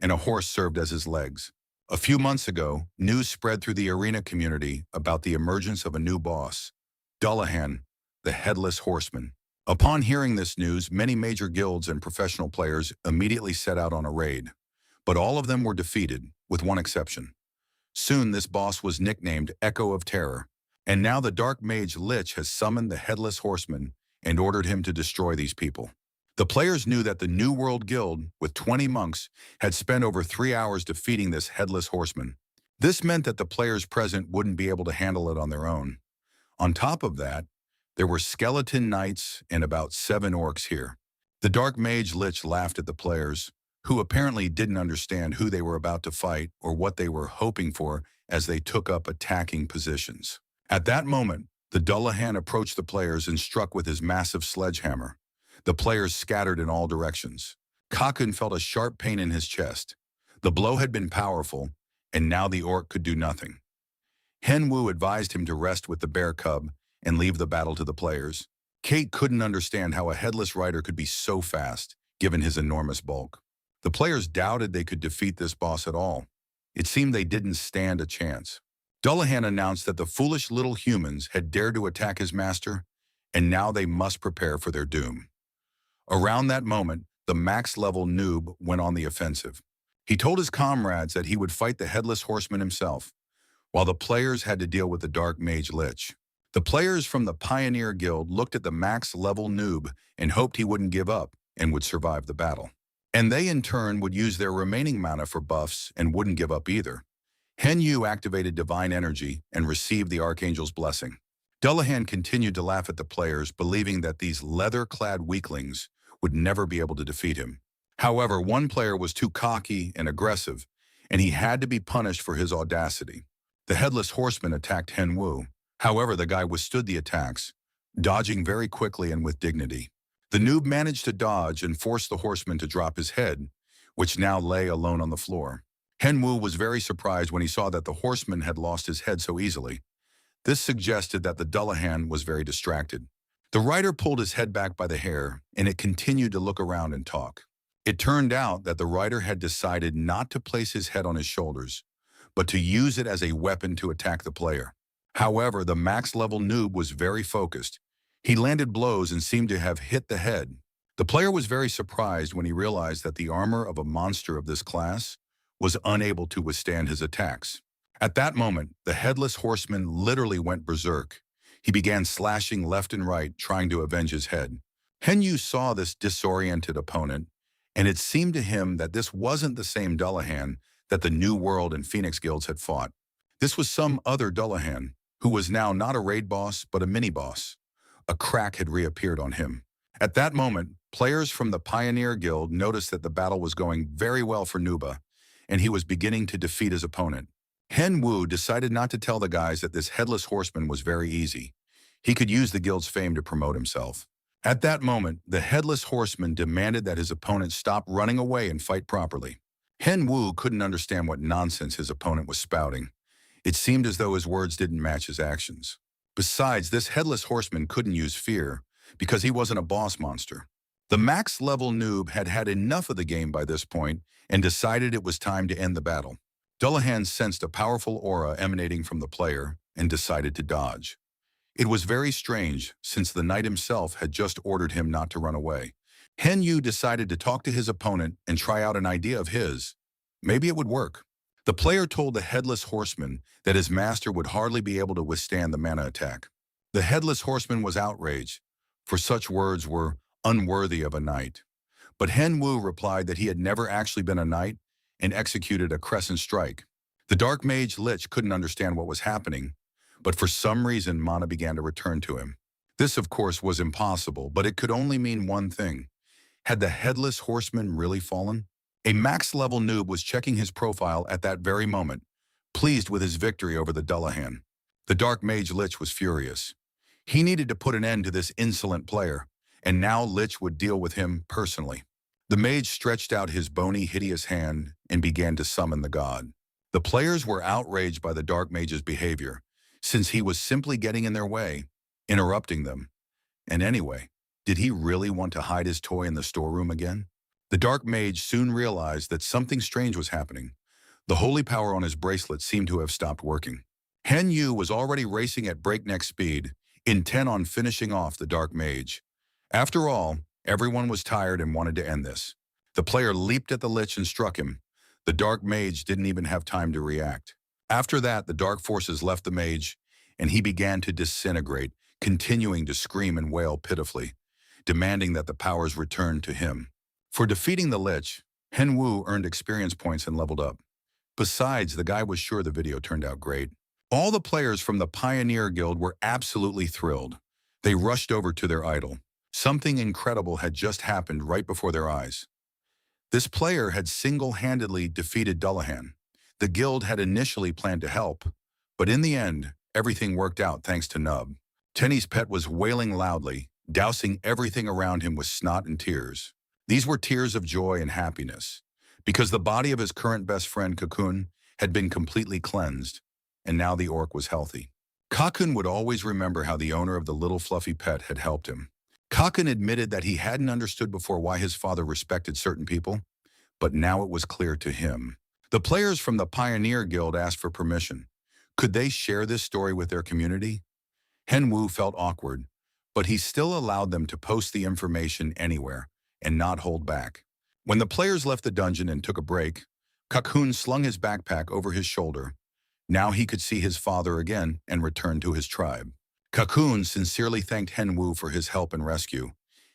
and a horse served as his legs. A few months ago, news spread through the arena community about the emergence of a new boss, Dullahan, the Headless Horseman. Upon hearing this news, many major guilds and professional players immediately set out on a raid. But all of them were defeated, with one exception. Soon this boss was nicknamed Echo of Terror, and now the Dark Mage Lich has summoned the Headless Horseman and ordered him to destroy these people. The players knew that the New World Guild, with 20 monks, had spent over 3 hours defeating this Headless Horseman. This meant that the players present wouldn't be able to handle it on their own. On top of that, there were skeleton knights and about 7 orcs here. The Dark Mage Lich laughed at the players, who apparently didn't understand who they were about to fight or what they were hoping for as they took up attacking positions. At that moment, the Dullahan approached the players and struck with his massive sledgehammer. The players scattered in all directions. Kakun felt a sharp pain in his chest. The blow had been powerful, and now the orc could do nothing. Henwu advised him to rest with the bear cub and leave the battle to the players. Kate couldn't understand how a headless rider could be so fast, given his enormous bulk. The players doubted they could defeat this boss at all. It seemed they didn't stand a chance. Dullahan announced that the foolish little humans had dared to attack his master, and now they must prepare for their doom. Around that moment, the max-level noob went on the offensive. He told his comrades that he would fight the Headless Horseman himself, while the players had to deal with the Dark Mage Lich. The players from the Pioneer Guild looked at the max-level noob and hoped he wouldn't give up and would survive the battle. And they, in turn, would use their remaining mana for buffs and wouldn't give up either. Henyu activated Divine Energy and received the Archangel's blessing. Dullahan continued to laugh at the players, believing that these leather-clad weaklings would never be able to defeat him. However, one player was too cocky and aggressive, and he had to be punished for his audacity. The Headless Horseman attacked Henwu. However, the guy withstood the attacks, dodging very quickly and with dignity. The noob managed to dodge and force the horseman to drop his head, which now lay alone on the floor. Henwu was very surprised when he saw that the horseman had lost his head so easily. This suggested that the Dullahan was very distracted. The rider pulled his head back by the hair, and it continued to look around and talk. It turned out that the rider had decided not to place his head on his shoulders, but to use it as a weapon to attack the player. However, the max-level noob was very focused. He landed blows and seemed to have hit the head. The player was very surprised when he realized that the armor of a monster of this class was unable to withstand his attacks. At that moment, the Headless Horseman literally went berserk. He began slashing left and right, trying to avenge his head. Henyu saw this disoriented opponent, and it seemed to him that this wasn't the same Dullahan that the New World and Phoenix Guilds had fought. This was some other Dullahan, who was now not a raid boss, but a mini-boss. A crack had reappeared on him. At that moment, players from the Pioneer Guild noticed that the battle was going very well for Nuba, and he was beginning to defeat his opponent. Henwu decided not to tell the guys that this Headless Horseman was very easy. He could use the guild's fame to promote himself. At that moment, the Headless Horseman demanded that his opponent stop running away and fight properly. Henwu couldn't understand what nonsense his opponent was spouting. It seemed as though his words didn't match his actions. Besides, this Headless Horseman couldn't use fear, because he wasn't a boss monster. The max-level noob had had enough of the game by this point and decided it was time to end the battle. Dullahan sensed a powerful aura emanating from the player and decided to dodge. It was very strange, since the knight himself had just ordered him not to run away. Henyu decided to talk to his opponent and try out an idea of his. Maybe it would work. The player told the Headless Horseman that his master would hardly be able to withstand the mana attack. The Headless Horseman was outraged, for such words were unworthy of a knight. But Henwu replied that he had never actually been a knight and executed a crescent strike. The Dark Mage Lich couldn't understand what was happening, but for some reason mana began to return to him. This, of course, was impossible, but it could only mean one thing. Had the Headless Horseman really fallen? A max-level noob was checking his profile at that very moment, pleased with his victory over the Dullahan. The Dark Mage Lich was furious. He needed to put an end to this insolent player, and now Lich would deal with him personally. The mage stretched out his bony, hideous hand and began to summon the god. The players were outraged by the Dark Mage's behavior, since he was simply getting in their way, interrupting them. And anyway, did he really want to hide his toy in the storeroom again? The Dark Mage soon realized that something strange was happening. The holy power on his bracelet seemed to have stopped working. Hen Yu was already racing at breakneck speed, intent on finishing off the Dark Mage. After all, everyone was tired and wanted to end this. The player leaped at the Lich and struck him. The Dark Mage didn't even have time to react. After that, the Dark Forces left the Mage, and he began to disintegrate, continuing to scream and wail pitifully, demanding that the powers return to him. For defeating the Lich, Hen Wu earned experience points and leveled up. Besides, the guy was sure the video turned out great. All the players from the Pioneer Guild were absolutely thrilled. They rushed over to their idol. Something incredible had just happened right before their eyes. This player had single-handedly defeated Dullahan. The guild had initially planned to help, but in the end, everything worked out thanks to Nub. Tenny's pet was wailing loudly, dousing everything around him with snot and tears. These were tears of joy and happiness, because the body of his current best friend, Cocoon, had been completely cleansed, and now the orc was healthy. Cocoon would always remember how the owner of the little fluffy pet had helped him. Cocoon admitted that he hadn't understood before why his father respected certain people, but now it was clear to him. The players from the Pioneer Guild asked for permission. Could they share this story with their community? Hen Wu felt awkward, but he still allowed them to post the information anywhere and not hold back. When the players left the dungeon and took a break, Cocoon slung his backpack over his shoulder. Now he could see his father again and return to his tribe. Cocoon sincerely thanked Hen Wu for his help and rescue,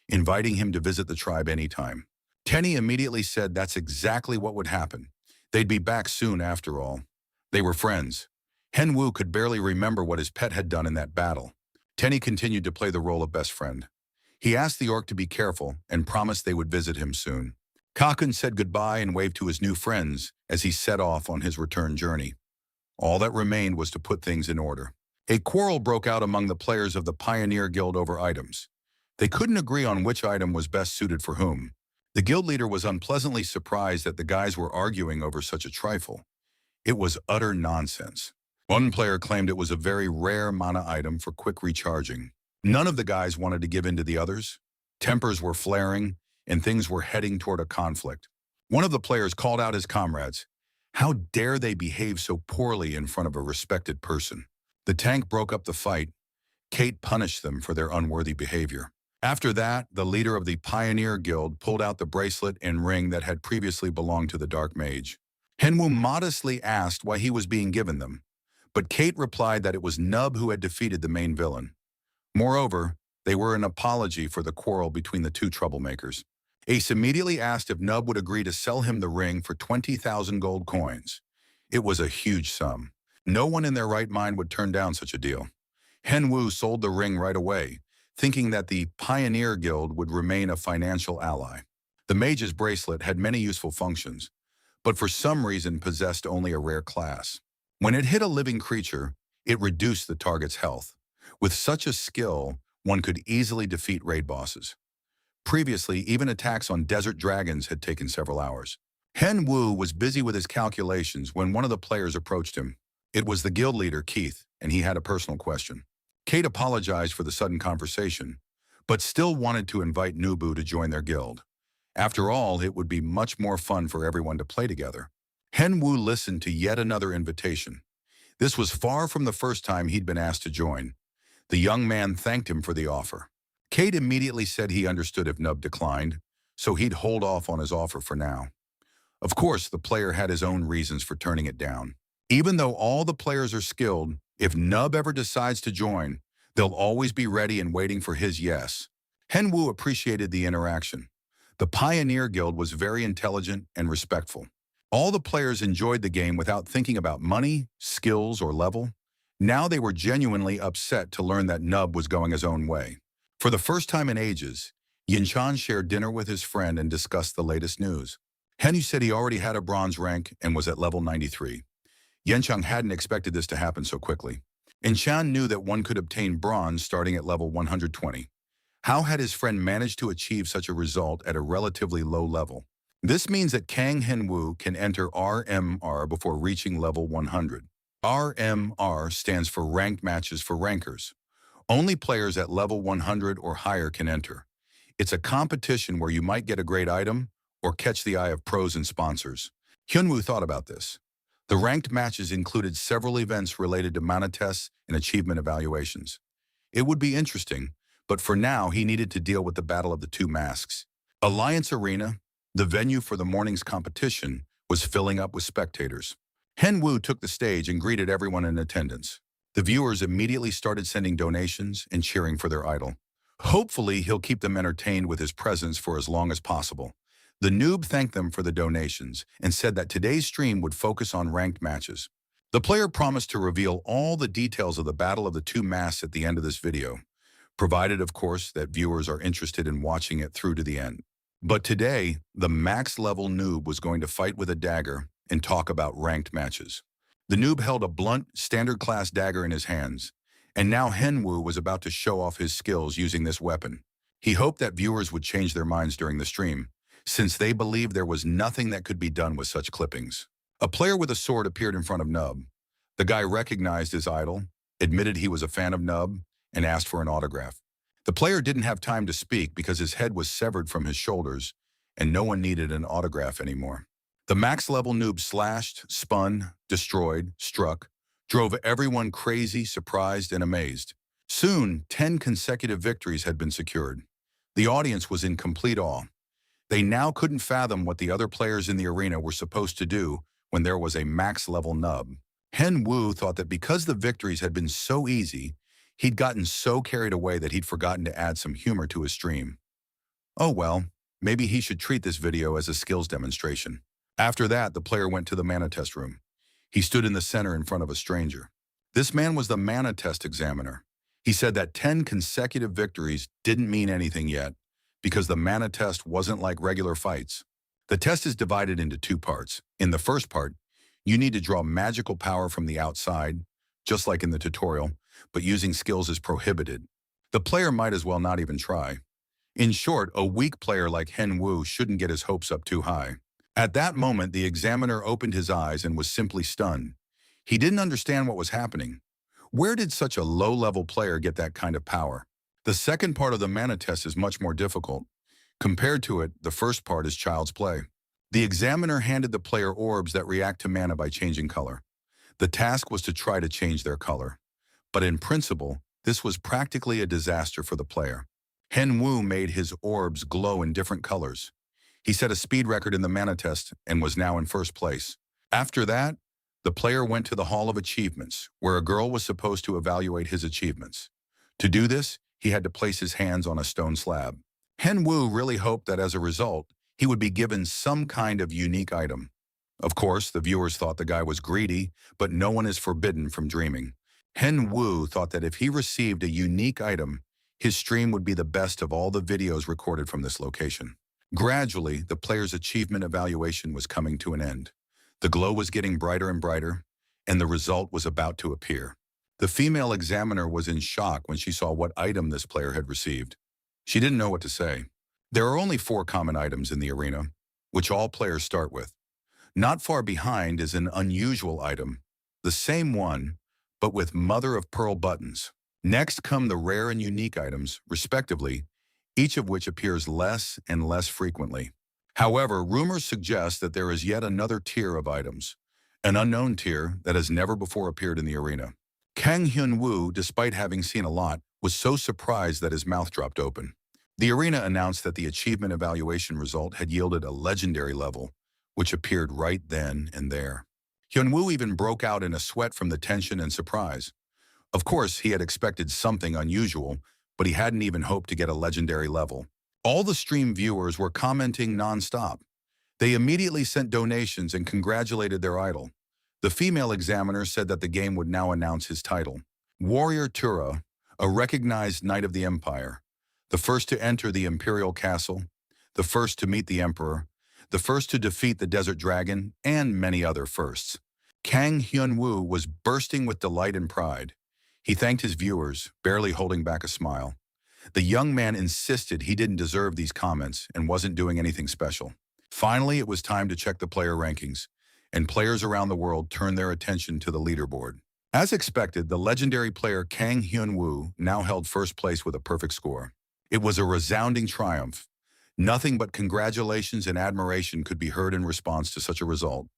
inviting him to visit the tribe anytime. Tenny immediately said that's exactly what would happen. They'd be back soon after all. They were friends. Hen Wu could barely remember what his pet had done in that battle. Tenny continued to play the role of best friend. He asked the orc to be careful and promised they would visit him soon. Cocoon said goodbye and waved to his new friends as he set off on his return journey. All that remained was to put things in order. A quarrel broke out among the players of the Pioneer Guild over items. They couldn't agree on which item was best suited for whom. The guild leader was unpleasantly surprised that the guys were arguing over such a trifle. It was utter nonsense. One player claimed it was a very rare mana item for quick recharging. None of the guys wanted to give in to the others. Tempers were flaring, and things were heading toward a conflict. One of the players called out his comrades. How dare they behave so poorly in front of a respected person? The tank broke up the fight. Kate punished them for their unworthy behavior. After that, the leader of the Pioneer Guild pulled out the bracelet and ring that had previously belonged to the Dark Mage. Hen Wu modestly asked why he was being given them, but Kate replied that it was Nub who had defeated the main villain. Moreover, they were an apology for the quarrel between the two troublemakers. Ace immediately asked if Nub would agree to sell him the ring for 20,000 gold coins. It was a huge sum. No one in their right mind would turn down such a deal. Hen Wu sold the ring right away, thinking that the Pioneer Guild would remain a financial ally. The mage's bracelet had many useful functions, but for some reason possessed only a rare class. When it hit a living creature, it reduced the target's health. With such a skill, one could easily defeat raid bosses. Previously, even attacks on desert dragons had taken several hours. Hen Wu was busy with his calculations when one of the players approached him. It was the guild leader, Keith, and he had a personal question. Kate apologized for the sudden conversation, but still wanted to invite Nubu to join their guild. After all, it would be much more fun for everyone to play together. Hen Wu listened to yet another invitation. This was far from the first time he'd been asked to join. The young man thanked him for the offer. Kate immediately said he understood if Nub declined, so he'd hold off on his offer for now. Of course, the player had his own reasons for turning it down. Even though all the players are skilled, if Nub ever decides to join, they'll always be ready and waiting for his yes. Hen Wu appreciated the interaction. The Pioneer Guild was very intelligent and respectful. All the players enjoyed the game without thinking about money, skills, or level. Now they were genuinely upset to learn that Nub was going his own way. For the first time in ages, Yinchan shared dinner with his friend and discussed the latest news. Henyu said he already had a bronze rank and was at level 93. Yenchang hadn't expected this to happen so quickly. And Chan knew that one could obtain bronze starting at level 120. How had his friend managed to achieve such a result at a relatively low level? This means that Kang Henwu can enter RMR before reaching level 100. RMR stands for Ranked Matches for Rankers. Only players at level 100 or higher can enter. It's a competition where you might get a great item or catch the eye of pros and sponsors. Hyunwoo thought about this. The ranked matches included several events related to mana tests and achievement evaluations. It would be interesting, but for now he needed to deal with the Battle of the Two Masks. Alliance Arena, the venue for the morning's competition, was filling up with spectators. Henwoo took the stage and greeted everyone in attendance. The viewers immediately started sending donations and cheering for their idol. Hopefully, he'll keep them entertained with his presence for as long as possible. The noob thanked them for the donations and said that today's stream would focus on ranked matches. The player promised to reveal all the details of the Battle of the Two Masks at the end of this video, provided, of course, that viewers are interested in watching it through to the end. But today, the max-level noob was going to fight with a dagger and talk about ranked matches. The noob held a blunt, standard-class dagger in his hands, and now Henwoo was about to show off his skills using this weapon. He hoped that viewers would change their minds during the stream, since they believed there was nothing that could be done with such clippings. A player with a sword appeared in front of Nub. The guy recognized his idol, admitted he was a fan of Nub, and asked for an autograph. The player didn't have time to speak because his head was severed from his shoulders, and no one needed an autograph anymore. The max-level noob slashed, spun, destroyed, struck, drove everyone crazy, surprised, and amazed. Soon, 10 consecutive victories had been secured. The audience was in complete awe. They now couldn't fathom what the other players in the arena were supposed to do when there was a max-level nub. Henwoo thought that because the victories had been so easy, he'd gotten so carried away that he'd forgotten to add some humor to his stream. Oh well, maybe he should treat this video as a skills demonstration. After that, the player went to the mana test room. He stood in the center in front of a stranger. This man was the mana test examiner. He said that 10 consecutive victories didn't mean anything yet, because the mana test wasn't like regular fights. The test is divided into two parts. In the first part, you need to draw magical power from the outside, just like in the tutorial, but using skills is prohibited. The player might as well not even try. In short, a weak player like Henwoo shouldn't get his hopes up too high. At that moment, the examiner opened his eyes and was simply stunned. He didn't understand what was happening. Where did such a low-level player get that kind of power? The second part of the mana test is much more difficult. Compared to it, the first part is child's play. The examiner handed the player orbs that react to mana by changing color. The task was to try to change their color. But in principle, this was practically a disaster for the player. Henwoo made his orbs glow in different colors. He set a speed record in the mana test and was now in first place. After that, the player went to the Hall of Achievements, where a girl was supposed to evaluate his achievements. To do this, he had to place his hands on a stone slab. Henwoo really hoped that as a result, he would be given some kind of unique item. Of course, the viewers thought the guy was greedy, but no one is forbidden from dreaming. Henwoo thought that if he received a unique item, his stream would be the best of all the videos recorded from this location. Gradually, the player's achievement evaluation was coming to an end. The glow was getting brighter and brighter, and the result was about to appear. The female examiner was in shock when she saw what item this player had received. She didn't know what to say. There are only 4 common items in the arena, which all players start with. Not far behind is an unusual item, the same one, but with mother-of-pearl buttons. Next come the rare and unique items, respectively, each of which appears less and less frequently. However, rumors suggest that there is yet another tier of items, an unknown tier that has never before appeared in the arena. Kang Hyun-woo, despite having seen a lot, was so surprised that his mouth dropped open. The arena announced that the achievement evaluation result had yielded a legendary level, which appeared right then and there. Hyun-woo even broke out in a sweat from the tension and surprise. Of course, he had expected something unusual, but he hadn't even hoped to get a legendary level. All the stream viewers were commenting non-stop. They immediately sent donations and congratulated their idol. The female examiner said that the game would now announce his title. Warrior Tura, a recognized knight of the empire, the first to enter the imperial castle, the first to meet the emperor, the first to defeat the desert dragon, and many other firsts. Kang Hyun-woo was bursting with delight and pride. He thanked his viewers, barely holding back a smile. The young man insisted he didn't deserve these comments and wasn't doing anything special. Finally, it was time to check the player rankings, and players around the world turned their attention to the leaderboard. As expected, the legendary player Kang Hyun-woo now held first place with a perfect score. It was a resounding triumph. Nothing but congratulations and admiration could be heard in response to such a result.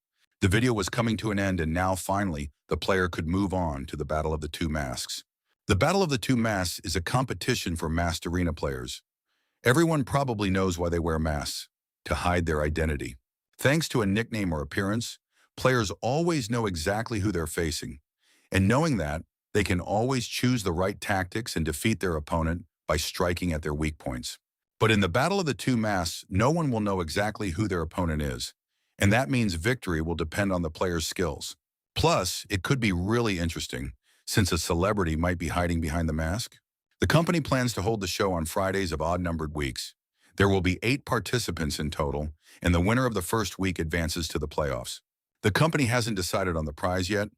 The video was coming to an end, and now finally, the player could move on to the Battle of the Two Masks. The Battle of the Two Masks is a competition for masked arena players. Everyone probably knows why they wear masks: to hide their identity. Thanks to a nickname or appearance, players always know exactly who they're facing. And knowing that, they can always choose the right tactics and defeat their opponent by striking at their weak points. But in the Battle of the Two Masks, no one will know exactly who their opponent is, and that means victory will depend on the player's skills. Plus, it could be really interesting, since a celebrity might be hiding behind the mask. The company plans to hold the show on Fridays of odd-numbered weeks. There will be 8 participants in total, and the winner of the first week advances to the playoffs. The company hasn't decided on the prize yet,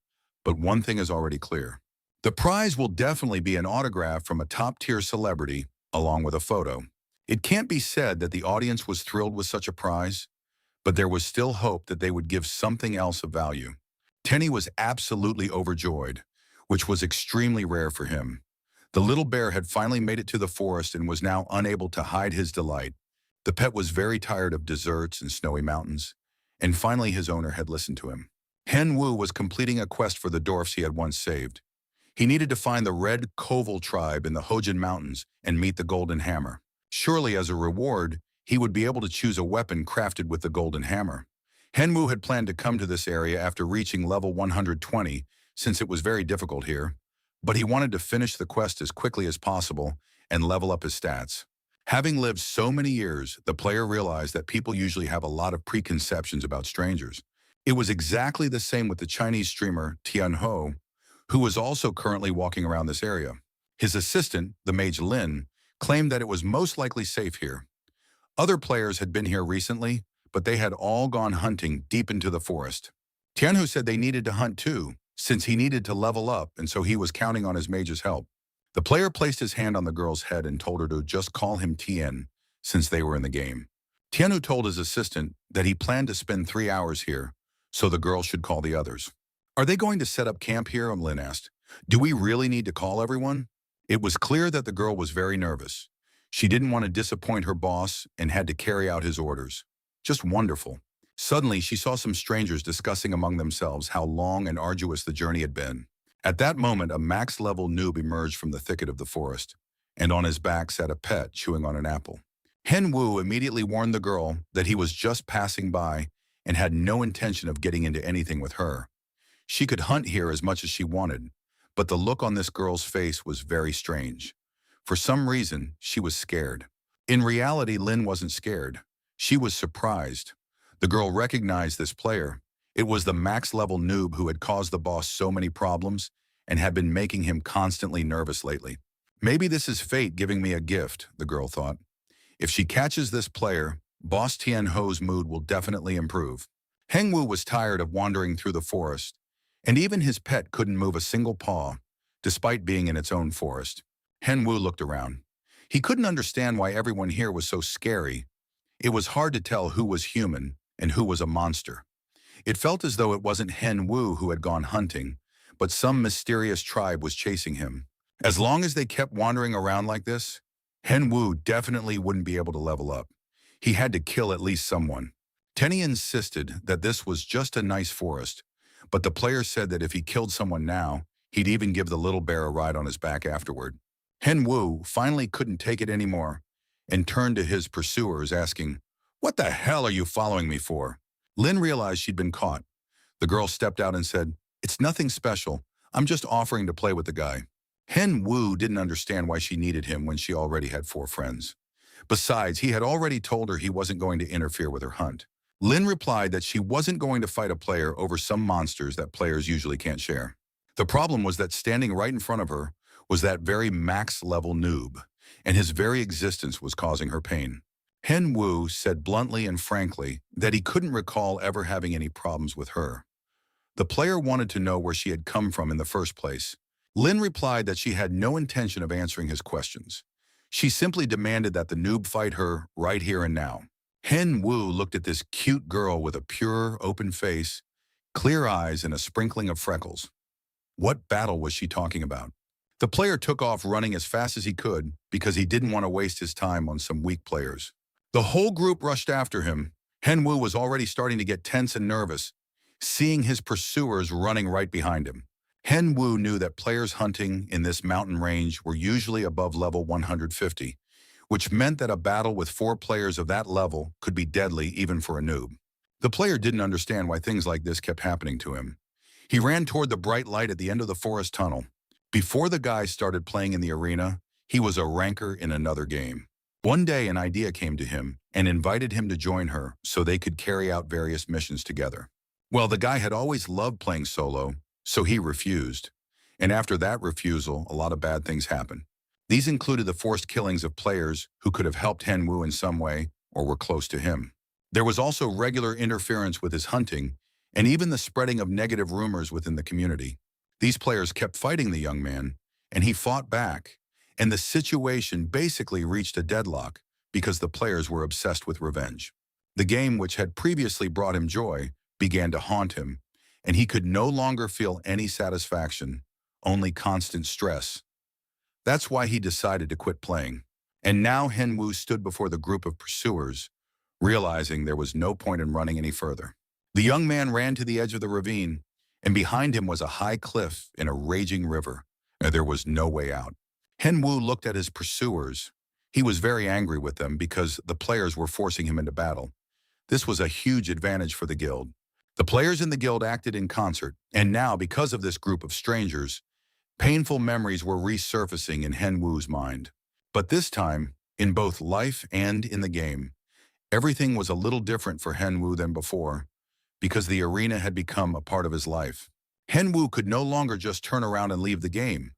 but one thing is already clear. The prize will definitely be an autograph from a top-tier celebrity, along with a photo. It can't be said that the audience was thrilled with such a prize, but there was still hope that they would give something else of value. Tenny was absolutely overjoyed, which was extremely rare for him. The little bear had finally made it to the forest and was now unable to hide his delight. The pet was very tired of deserts and snowy mountains, and finally his owner had listened to him. Hen-woo was completing a quest for the dwarfs he had once saved. He needed to find the Red Koval tribe in the Hojin Mountains and meet the Golden Hammer. Surely, as a reward, he would be able to choose a weapon crafted with the Golden Hammer. Hen-woo had planned to come to this area after reaching level 120, since it was very difficult here, but he wanted to finish the quest as quickly as possible and level up his stats. Having lived so many years, the player realized that people usually have a lot of preconceptions about strangers. It was exactly the same with the Chinese streamer Tian Ho, who was also currently walking around this area. His assistant, the mage Lin, claimed that it was most likely safe here. Other players had been here recently, but they had all gone hunting deep into the forest. Tianhu said they needed to hunt too, since he needed to level up, and so he was counting on his mage's help. The player placed his hand on the girl's head and told her to just call him Tien, since they were in the game. Tianhu told his assistant that he planned to spend 3 hours here, so the girl should call the others. "Are they going to set up camp here?" Lin asked. "Do we really need to call everyone?" It was clear that the girl was very nervous. She didn't want to disappoint her boss and had to carry out his orders. Just wonderful. Suddenly, she saw some strangers discussing among themselves how long and arduous the journey had been. At that moment, a max-level noob emerged from the thicket of the forest, and on his back sat a pet chewing on an apple. Hen-woo immediately warned the girl that he was just passing by and had no intention of getting into anything with her. She could hunt here as much as she wanted, but the look on this girl's face was very strange. For some reason, she was scared. In reality, Lin wasn't scared. She was surprised. The girl recognized this player. It was the max-level noob who had caused the boss so many problems and had been making him constantly nervous lately. Maybe this is fate giving me a gift, the girl thought. If she catches this player, Boss Tian-ho's mood will definitely improve. Heng-woo was tired of wandering through the forest, and even his pet couldn't move a single paw, despite being in its own forest. Hen-woo looked around. He couldn't understand why everyone here was so scary. It was hard to tell who was human and who was a monster. It felt as though it wasn't Hen-woo who had gone hunting, but some mysterious tribe was chasing him. As long as they kept wandering around like this, Hen-woo definitely wouldn't be able to level up. He had to kill at least someone. Tenny insisted that this was just a nice forest, but the player said that if he killed someone now, he'd even give the little bear a ride on his back afterward. Hen-woo finally couldn't take it anymore and turned to his pursuers asking, "What the hell are you following me for?" Lin realized she'd been caught. The girl stepped out and said, "It's nothing special. I'm just offering to play with the guy." Hen-woo didn't understand why she needed him when she already had 4 friends. Besides, he had already told her he wasn't going to interfere with her hunt. Lin replied that she wasn't going to fight a player over some monsters that players usually can't share. The problem was that standing right in front of her was that very max-level noob, and his very existence was causing her pain. Hen Wu said bluntly and frankly that he couldn't recall ever having any problems with her. The player wanted to know where she had come from in the first place. Lin replied that she had no intention of answering his questions. She simply demanded that the noob fight her right here and now. Hen Wu looked at this cute girl with a pure, open face, clear eyes, and a sprinkling of freckles. What battle was she talking about? The player took off running as fast as he could because he didn't want to waste his time on some weak players. The whole group rushed after him. Hen Wu was already starting to get tense and nervous, seeing his pursuers running right behind him. Hen Wu knew that players hunting in this mountain range were usually above level 150, which meant that a battle with 4 players of that level could be deadly even for a noob. The player didn't understand why things like this kept happening to him. He ran toward the bright light at the end of the forest tunnel. Before the guys started playing in the arena, he was a ranker in another game. One day an idea came to him and invited him to join her so they could carry out various missions together. Well, the guy had always loved playing solo, so he refused. And after that refusal, a lot of bad things happened. These included the forced killings of players who could have helped Hen Wu in some way or were close to him. There was also regular interference with his hunting and even the spreading of negative rumors within the community. These players kept fighting the young man, and he fought back, and the situation basically reached a deadlock because the players were obsessed with revenge. The game, which had previously brought him joy, began to haunt him, and he could no longer feel any satisfaction, only constant stress. That's why he decided to quit playing. And now Hen Wu stood before the group of pursuers, realizing there was no point in running any further. The young man ran to the edge of the ravine, and behind him was a high cliff and a raging river, and there was no way out. Hen Wu looked at his pursuers. He was very angry with them because the players were forcing him into battle. This was a huge advantage for the guild. The players in the guild acted in concert, and now, because of this group of strangers, painful memories were resurfacing in Hen Wu's mind. But this time, in both life and in the game, everything was a little different for Hen Wu than before, because the arena had become a part of his life. Hen Wu could no longer just turn around and leave the game.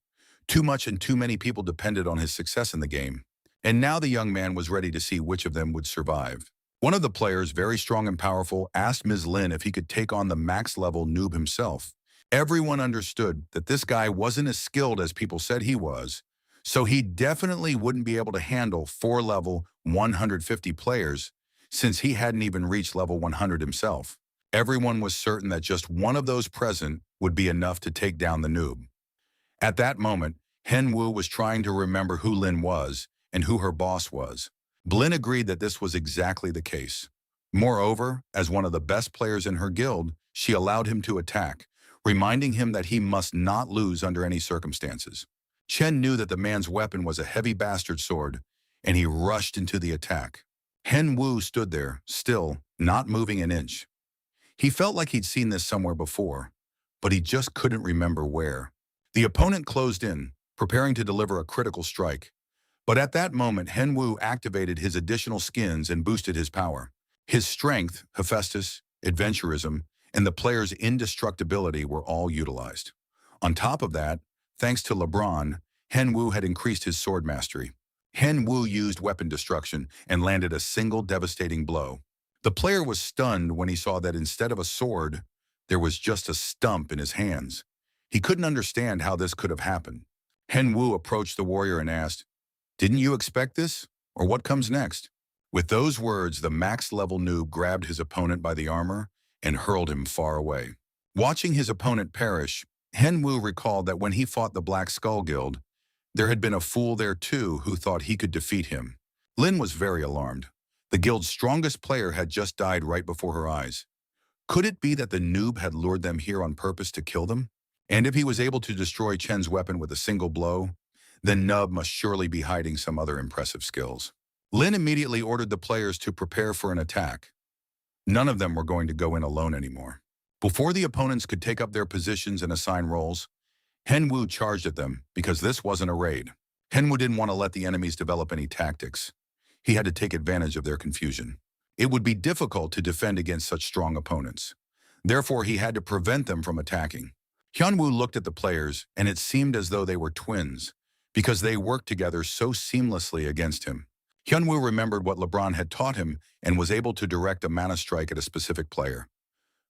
Too much and too many people depended on his success in the game. And now the young man was ready to see which of them would survive. One of the players, very strong and powerful, asked Ms. Lin if he could take on the max-level noob himself. Everyone understood that this guy wasn't as skilled as people said he was, so he definitely wouldn't be able to handle 4 level 150 players since he hadn't even reached level 100 himself. Everyone was certain that just one of those present would be enough to take down the noob. At that moment, Hen Wu was trying to remember who Lin was and who her boss was. Lin agreed that this was exactly the case. Moreover, as one of the best players in her guild, she allowed him to attack, reminding him that he must not lose under any circumstances. Chen knew that the man's weapon was a heavy bastard sword, and he rushed into the attack. Hen Wu stood there, still, not moving an inch. He felt like he'd seen this somewhere before, but he just couldn't remember where. The opponent closed in, preparing to deliver a critical strike. But at that moment, Hen Wu activated his additional skins and boosted his power. His strength, Hephaestus, adventurism, and the player's indestructibility were all utilized. On top of that, thanks to LeBron, Hen Wu had increased his sword mastery. Hen Wu used weapon destruction and landed a single devastating blow. The player was stunned when he saw that instead of a sword, there was just a stump in his hands. He couldn't understand how this could have happened. Hen Wu approached the warrior and asked, "Didn't you expect this? Or what comes next?" With those words, the max-level noob grabbed his opponent by the armor and hurled him far away. Watching his opponent perish, Hen Wu recalled that when he fought the Black Skull Guild, there had been a fool there too who thought he could defeat him. Lin was very alarmed. The guild's strongest player had just died right before her eyes. Could it be that the noob had lured them here on purpose to kill them? And if he was able to destroy Chen's weapon with a single blow, then Nub must surely be hiding some other impressive skills. Lin immediately ordered the players to prepare for an attack. None of them were going to go in alone anymore. Before the opponents could take up their positions and assign roles, Hen Wu charged at them because this wasn't a raid. Hen Wu didn't want to let the enemies develop any tactics. He had to take advantage of their confusion. It would be difficult to defend against such strong opponents. Therefore, he had to prevent them from attacking. Hyun Woo looked at the players, and it seemed as though they were twins, because they worked together so seamlessly against him. Hyunwoo remembered what LeBron had taught him and was able to direct a mana strike at a specific player.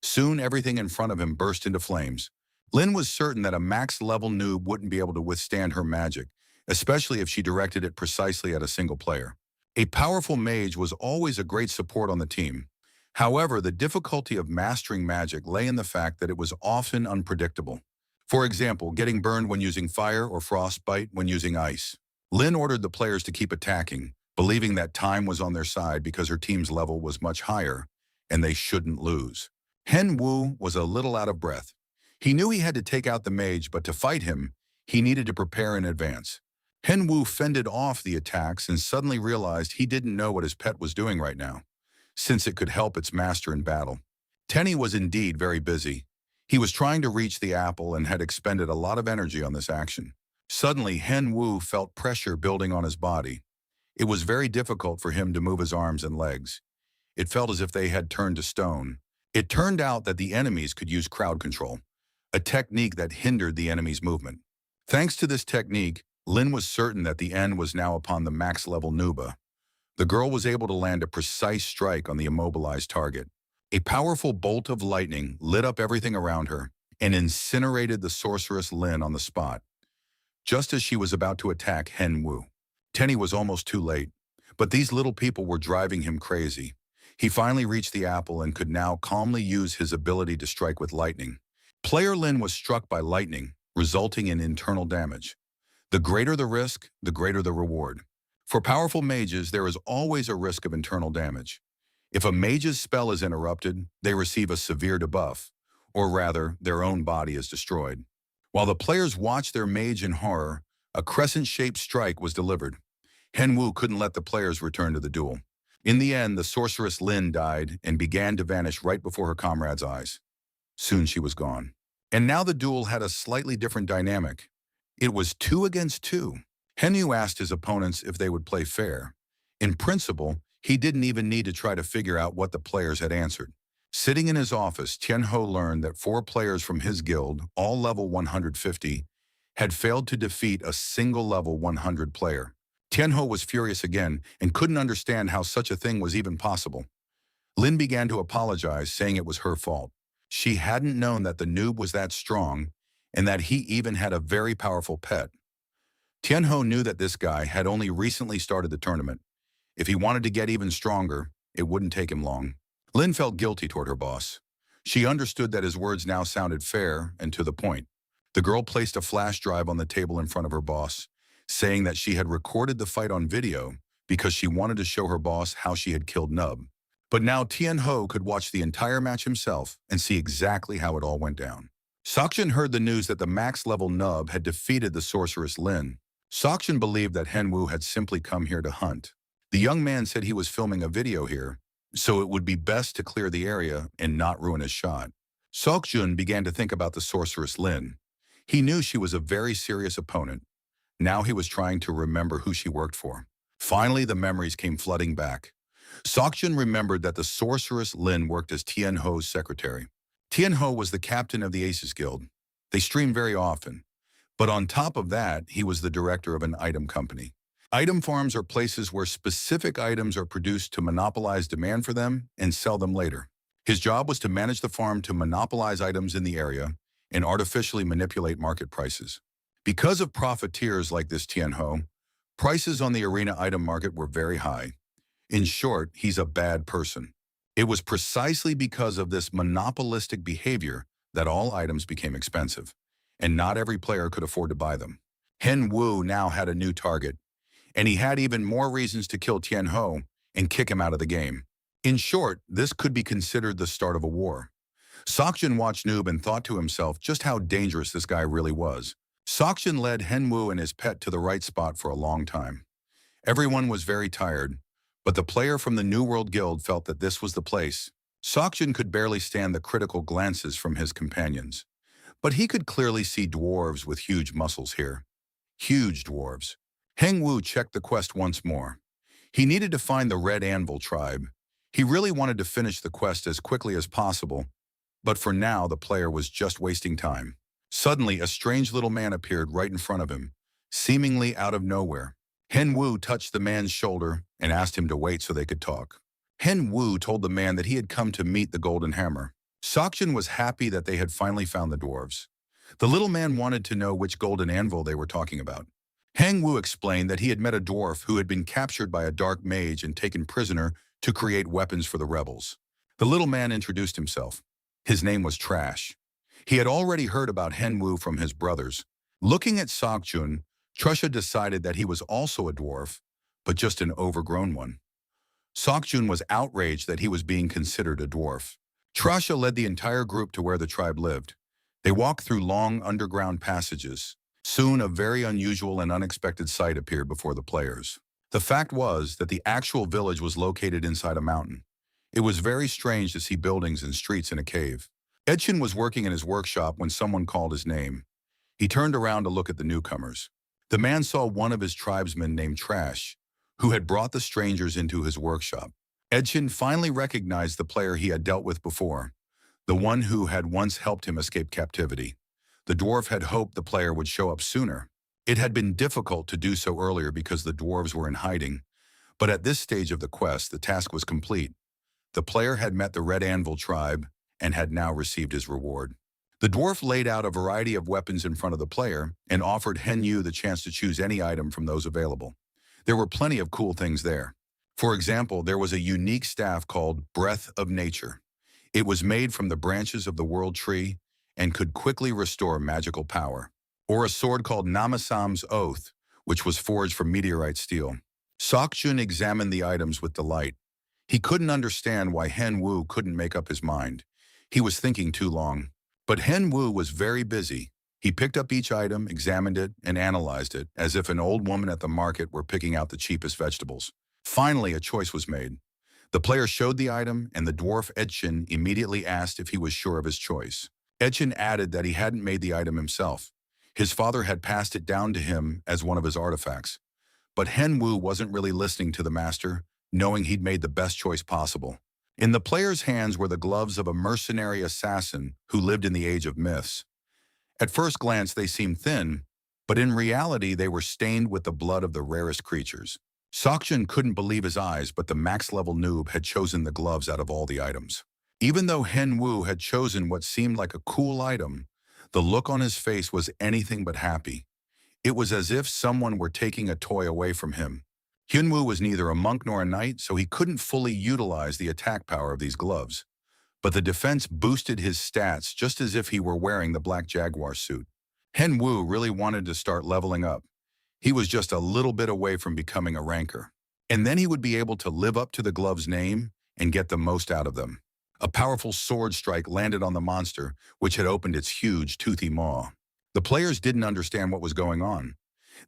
Soon, everything in front of him burst into flames. Lin was certain that a max-level noob wouldn't be able to withstand her magic, especially if she directed it precisely at a single player. A powerful mage was always a great support on the team. However, the difficulty of mastering magic lay in the fact that it was often unpredictable. For example, getting burned when using fire or frostbite when using ice. Lin ordered the players to keep attacking, believing that time was on their side because her team's level was much higher, and they shouldn't lose. Hen Wu was a little out of breath. He knew he had to take out the mage, but to fight him, he needed to prepare in advance. Hen Wu fended off the attacks and suddenly realized he didn't know what his pet was doing right now, since it could help its master in battle. Tenny was indeed very busy. He was trying to reach the apple and had expended a lot of energy on this action. Suddenly, Hen Wu felt pressure building on his body. It was very difficult for him to move his arms and legs. It felt as if they had turned to stone. It turned out that the enemies could use crowd control, a technique that hindered the enemy's movement. Thanks to this technique, Lin was certain that the end was now upon the max-level Nuba. The girl was able to land a precise strike on the immobilized target. A powerful bolt of lightning lit up everything around her and incinerated the sorceress Lin on the spot, just as she was about to attack Hen Wu. Tenny was almost too late, but these little people were driving him crazy. He finally reached the apple and could now calmly use his ability to strike with lightning. Player Lin was struck by lightning, resulting in internal damage. The greater the risk, the greater the reward. For powerful mages, there is always a risk of internal damage. If a mage's spell is interrupted, they receive a severe debuff, or rather, their own body is destroyed. While the players watched their mage in horror, a crescent-shaped strike was delivered. Hen Wu couldn't let the players return to the duel. In the end, the sorceress Lin died and began to vanish right before her comrades' eyes. Soon she was gone. And now the duel had a slightly different dynamic. It was 2 against 2. Hen Wu asked his opponents if they would play fair. In principle, he didn't even need to try to figure out what the players had answered. Sitting in his office, Tianho learned that 4 players from his guild, all level 150, had failed to defeat a single level 100 player. Tianho was furious again and couldn't understand how such a thing was even possible. Lin began to apologize, saying it was her fault. She hadn't known that the noob was that strong and that he even had a very powerful pet. Tianho knew that this guy had only recently started the tournament. If he wanted to get even stronger, it wouldn't take him long. Lin felt guilty toward her boss. She understood that his words now sounded fair and to the point. The girl placed a flash drive on the table in front of her boss, saying that she had recorded the fight on video because she wanted to show her boss how she had killed Nub. But now Tianho could watch the entire match himself and see exactly how it all went down. Sakjin heard the news that the max-level Nub had defeated the sorceress Lin. Sakjin believed that Hen Wu had simply come here to hunt. The young man said he was filming a video here, so it would be best to clear the area and not ruin his shot. Sakjun began to think about the sorceress Lin. He knew she was a very serious opponent. Now he was trying to remember who she worked for. Finally, the memories came flooding back. Sakjun remembered that the sorceress Lin worked as Tianho's secretary. Tianho was the captain of the Aces Guild. They streamed very often. But on top of that, he was the director of an item company. Item farms are places where specific items are produced to monopolize demand for them and sell them later. His job was to manage the farm to monopolize items in the area and artificially manipulate market prices. Because of profiteers like this Tianho, prices on the arena item market were very high. In short, he's a bad person. It was precisely because of this monopolistic behavior that all items became expensive, and not every player could afford to buy them. Hen Wu now had a new target, and he had even more reasons to kill Tianho and kick him out of the game. In short, this could be considered the start of a war. Sakjin watched Noob and thought to himself just how dangerous this guy really was. Sakjin led Hen Wu and his pet to the right spot for a long time. Everyone was very tired, but the player from the New World Guild felt that this was the place. Sakjin could barely stand the critical glances from his companions, but he could clearly see dwarves with huge muscles here. Huge dwarves. Heng Wu checked the quest once more. He needed to find the Red Anvil tribe. He really wanted to finish the quest as quickly as possible, but for now the player was just wasting time. Suddenly, a strange little man appeared right in front of him, seemingly out of nowhere. Hen Wu touched the man's shoulder and asked him to wait so they could talk. Hen Wu told the man that he had come to meet the Golden Hammer. Sakjun was happy that they had finally found the dwarves. The little man wanted to know which golden anvil they were talking about. Heng Wu explained that he had met a dwarf who had been captured by a dark mage and taken prisoner to create weapons for the rebels. The little man introduced himself. His name was Trash. He had already heard about Hen Wu from his brothers. Looking at Sakjun, Trusha decided that he was also a dwarf, but just an overgrown one. Sakjun was outraged that he was being considered a dwarf. Trusha led the entire group to where the tribe lived. They walked through long underground passages. Soon, a very unusual and unexpected sight appeared before the players. The fact was that the actual village was located inside a mountain. It was very strange to see buildings and streets in a cave. Edchin was working in his workshop when someone called his name. He turned around to look at the newcomers. The man saw one of his tribesmen named Trash, who had brought the strangers into his workshop. Edchin finally recognized the player he had dealt with before, the one who had once helped him escape captivity. The dwarf had hoped the player would show up sooner. It had been difficult to do so earlier because the dwarves were in hiding, but at this stage of the quest, the task was complete. The player had met the Red Anvil tribe and had now received his reward. The dwarf laid out a variety of weapons in front of the player and offered Hen Yu the chance to choose any item from those available. There were plenty of cool things there. For example, there was a unique staff called Breath of Nature. It was made from the branches of the World Tree and could quickly restore magical power. Or a sword called Namasam's Oath, which was forged from meteorite steel. Sakjun examined the items with delight. He couldn't understand why Hen Wu couldn't make up his mind. He was thinking too long. But Hen Wu was very busy. He picked up each item, examined it, and analyzed it, as if an old woman at the market were picking out the cheapest vegetables. Finally, a choice was made. The player showed the item, and the dwarf Edchin immediately asked if he was sure of his choice. Edchin added that he hadn't made the item himself. His father had passed it down to him as one of his artifacts. But Hen Wu wasn't really listening to the master, knowing he'd made the best choice possible. In the player's hands were the gloves of a mercenary assassin who lived in the age of myths. At first glance, they seemed thin, but in reality, they were stained with the blood of the rarest creatures. Sakjun couldn't believe his eyes, but the max-level noob had chosen the gloves out of all the items. Even though Hen Wu had chosen what seemed like a cool item, the look on his face was anything but happy. It was as if someone were taking a toy away from him. Hen Wu was neither a monk nor a knight, so he couldn't fully utilize the attack power of these gloves. But the defense boosted his stats just as if he were wearing the Black Jaguar suit. Hen Wu really wanted to start leveling up. He was just a little bit away from becoming a ranker. And then he would be able to live up to the glove's name and get the most out of them. A powerful sword strike landed on the monster, which had opened its huge, toothy maw. The players didn't understand what was going on.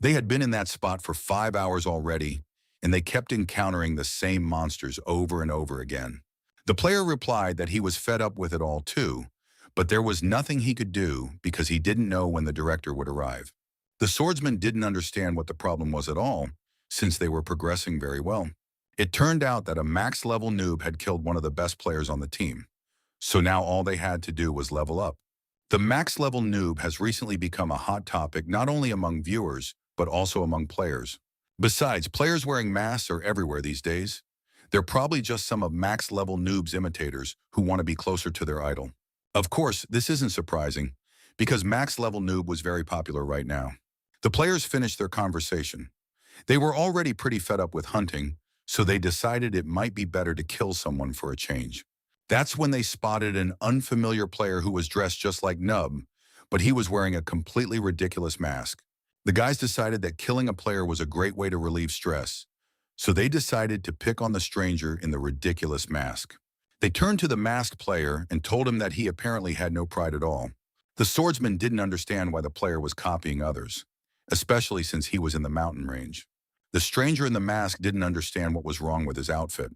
They had been in that spot for 5 hours already, and they kept encountering the same monsters over and over again. The player replied that he was fed up with it all too, but there was nothing he could do because he didn't know when the director would arrive. The swordsman didn't understand what the problem was at all, since they were progressing very well. It turned out that a max-level noob had killed one of the best players on the team, so now all they had to do was level up. The max-level noob has recently become a hot topic not only among viewers, but also among players. Besides, players wearing masks are everywhere these days. They're probably just some of max-level noobs' imitators who want to be closer to their idol. Of course, this isn't surprising, because max-level noob was very popular right now. The players finished their conversation. They were already pretty fed up with hunting, so they decided it might be better to kill someone for a change. That's when they spotted an unfamiliar player who was dressed just like Nub, but he was wearing a completely ridiculous mask. The guys decided that killing a player was a great way to relieve stress, so they decided to pick on the stranger in the ridiculous mask. They turned to the masked player and told him that he apparently had no pride at all. The swordsman didn't understand why the player was copying others, especially since he was in the mountain range. The stranger in the mask didn't understand what was wrong with his outfit.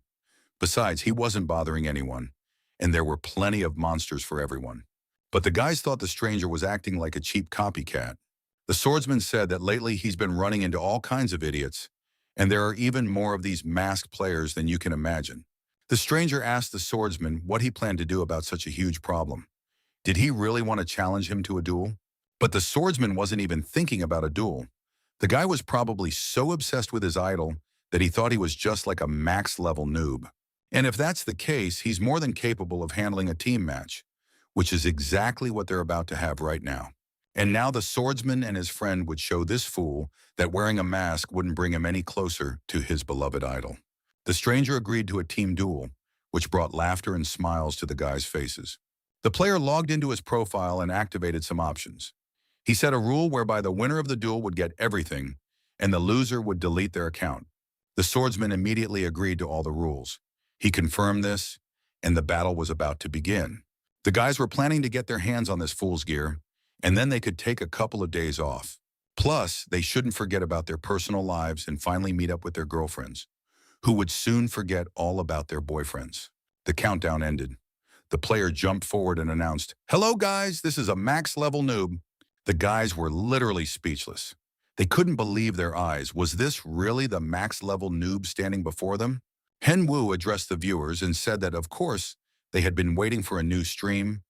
Besides, he wasn't bothering anyone, and there were plenty of monsters for everyone. But the guys thought the stranger was acting like a cheap copycat. The swordsman said that lately he's been running into all kinds of idiots, and there are even more of these masked players than you can imagine. The stranger asked the swordsman what he planned to do about such a huge problem. Did he really want to challenge him to a duel? But the swordsman wasn't even thinking about a duel. The guy was probably so obsessed with his idol that he thought he was just like a max-level noob. And if that's the case, he's more than capable of handling a team match, which is exactly what they're about to have right now. And now the swordsman and his friend would show this fool that wearing a mask wouldn't bring him any closer to his beloved idol. The stranger agreed to a team duel, which brought laughter and smiles to the guys' faces. The player logged into his profile and activated some options. He set a rule whereby the winner of the duel would get everything, and the loser would delete their account. The swordsman immediately agreed to all the rules. He confirmed this, and the battle was about to begin. The guys were planning to get their hands on this fool's gear, and then they could take a couple of days off. Plus, they shouldn't forget about their personal lives and finally meet up with their girlfriends, who would soon forget all about their boyfriends. The countdown ended. The player jumped forward and announced, "Hello guys, this is a max-level noob." The guys were literally speechless. They couldn't believe their eyes. Was this really the max-level noob standing before them? Hen Wu addressed the viewers and said that, of course, they had been waiting for a new stream,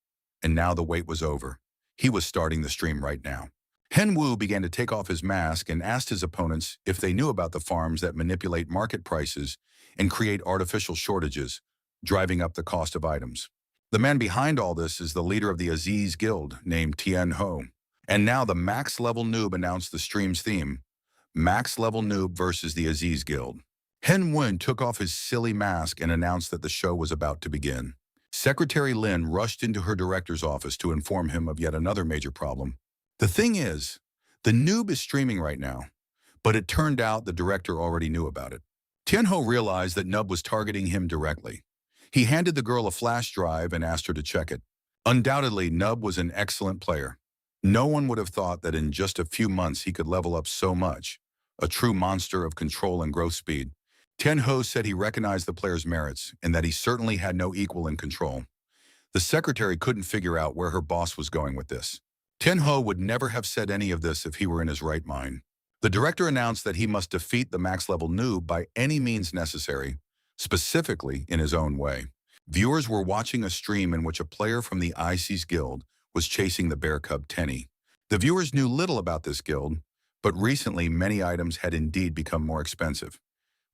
and now the wait was over. He was starting the stream right now. Hen Wu began to take off his mask and asked his opponents if they knew about the farms that manipulate market prices and create artificial shortages, driving up the cost of items. The man behind all this is the leader of the Aziz Guild, named Tian Ho. And now the max-level noob announced the stream's theme, Max-level noob versus the Aziz Guild. Hen Wen took off his silly mask and announced that the show was about to begin. Secretary Lin rushed into her director's office to inform him of yet another major problem. The thing is, the noob is streaming right now, but it turned out the director already knew about it. Tianho realized that Nub was targeting him directly. He handed the girl a flash drive and asked her to check it. Undoubtedly, Nub was an excellent player. No one would have thought that in just a few months he could level up so much, a true monster of control and growth speed. Tianho said he recognized the player's merits and that he certainly had no equal in control. The secretary couldn't figure out where her boss was going with this. Tianho would never have said any of this if he were in his right mind. The director announced that he must defeat the max-level noob by any means necessary, specifically in his own way. Viewers were watching a stream in which a player from the Aziz Guild was chasing the bear cub Tenny. The viewers knew little about this guild, but recently many items had indeed become more expensive.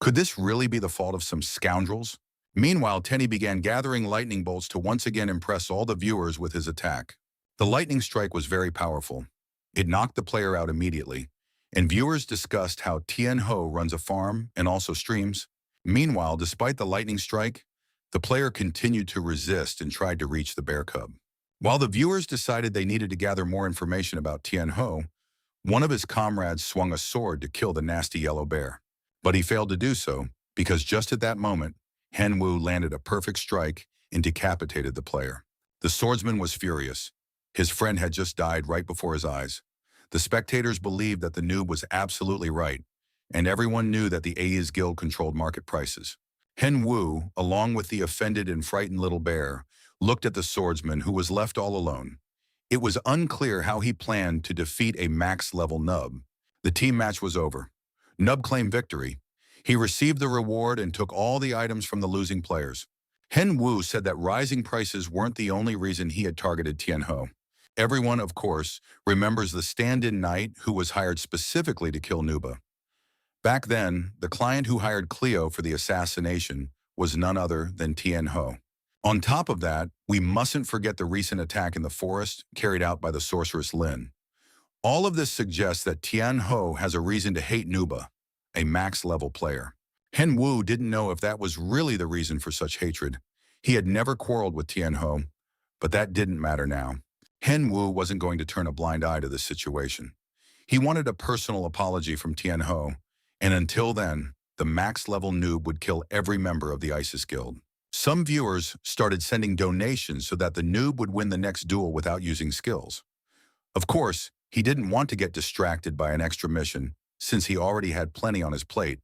Could this really be the fault of some scoundrels? Meanwhile, Tenny began gathering lightning bolts to once again impress all the viewers with his attack. The lightning strike was very powerful. It knocked the player out immediately, and viewers discussed how Tian Ho runs a farm and also streams. Meanwhile, despite the lightning strike, the player continued to resist and tried to reach the bear cub. While the viewers decided they needed to gather more information about Tian Ho, one of his comrades swung a sword to kill the nasty yellow bear. But he failed to do so because just at that moment, Hen Wu landed a perfect strike and decapitated the player. The swordsman was furious. His friend had just died right before his eyes. The spectators believed that the noob was absolutely right, and everyone knew that the Aziz Guild controlled market prices. Hen Wu, along with the offended and frightened little bear, looked at the swordsman who was left all alone. It was unclear how he planned to defeat a max-level nub. The team match was over. Nub claimed victory. He received the reward and took all the items from the losing players. Hen Wu said that rising prices weren't the only reason he had targeted Tian Ho. Everyone, of course, remembers the stand-in knight who was hired specifically to kill Nuba. Back then, the client who hired Cleo for the assassination was none other than Tian Ho. On top of that, we mustn't forget the recent attack in the forest carried out by the sorceress Lin. All of this suggests that Tian Ho has a reason to hate Nuba, a max-level player. Hen Wu didn't know if that was really the reason for such hatred. He had never quarreled with Tian Ho, but that didn't matter now. Hen Wu wasn't going to turn a blind eye to this situation. He wanted a personal apology from Tian Ho, and until then, the max-level noob would kill every member of the Aziz Guild. Some viewers started sending donations so that the noob would win the next duel without using skills. Of course, he didn't want to get distracted by an extra mission, since he already had plenty on his plate.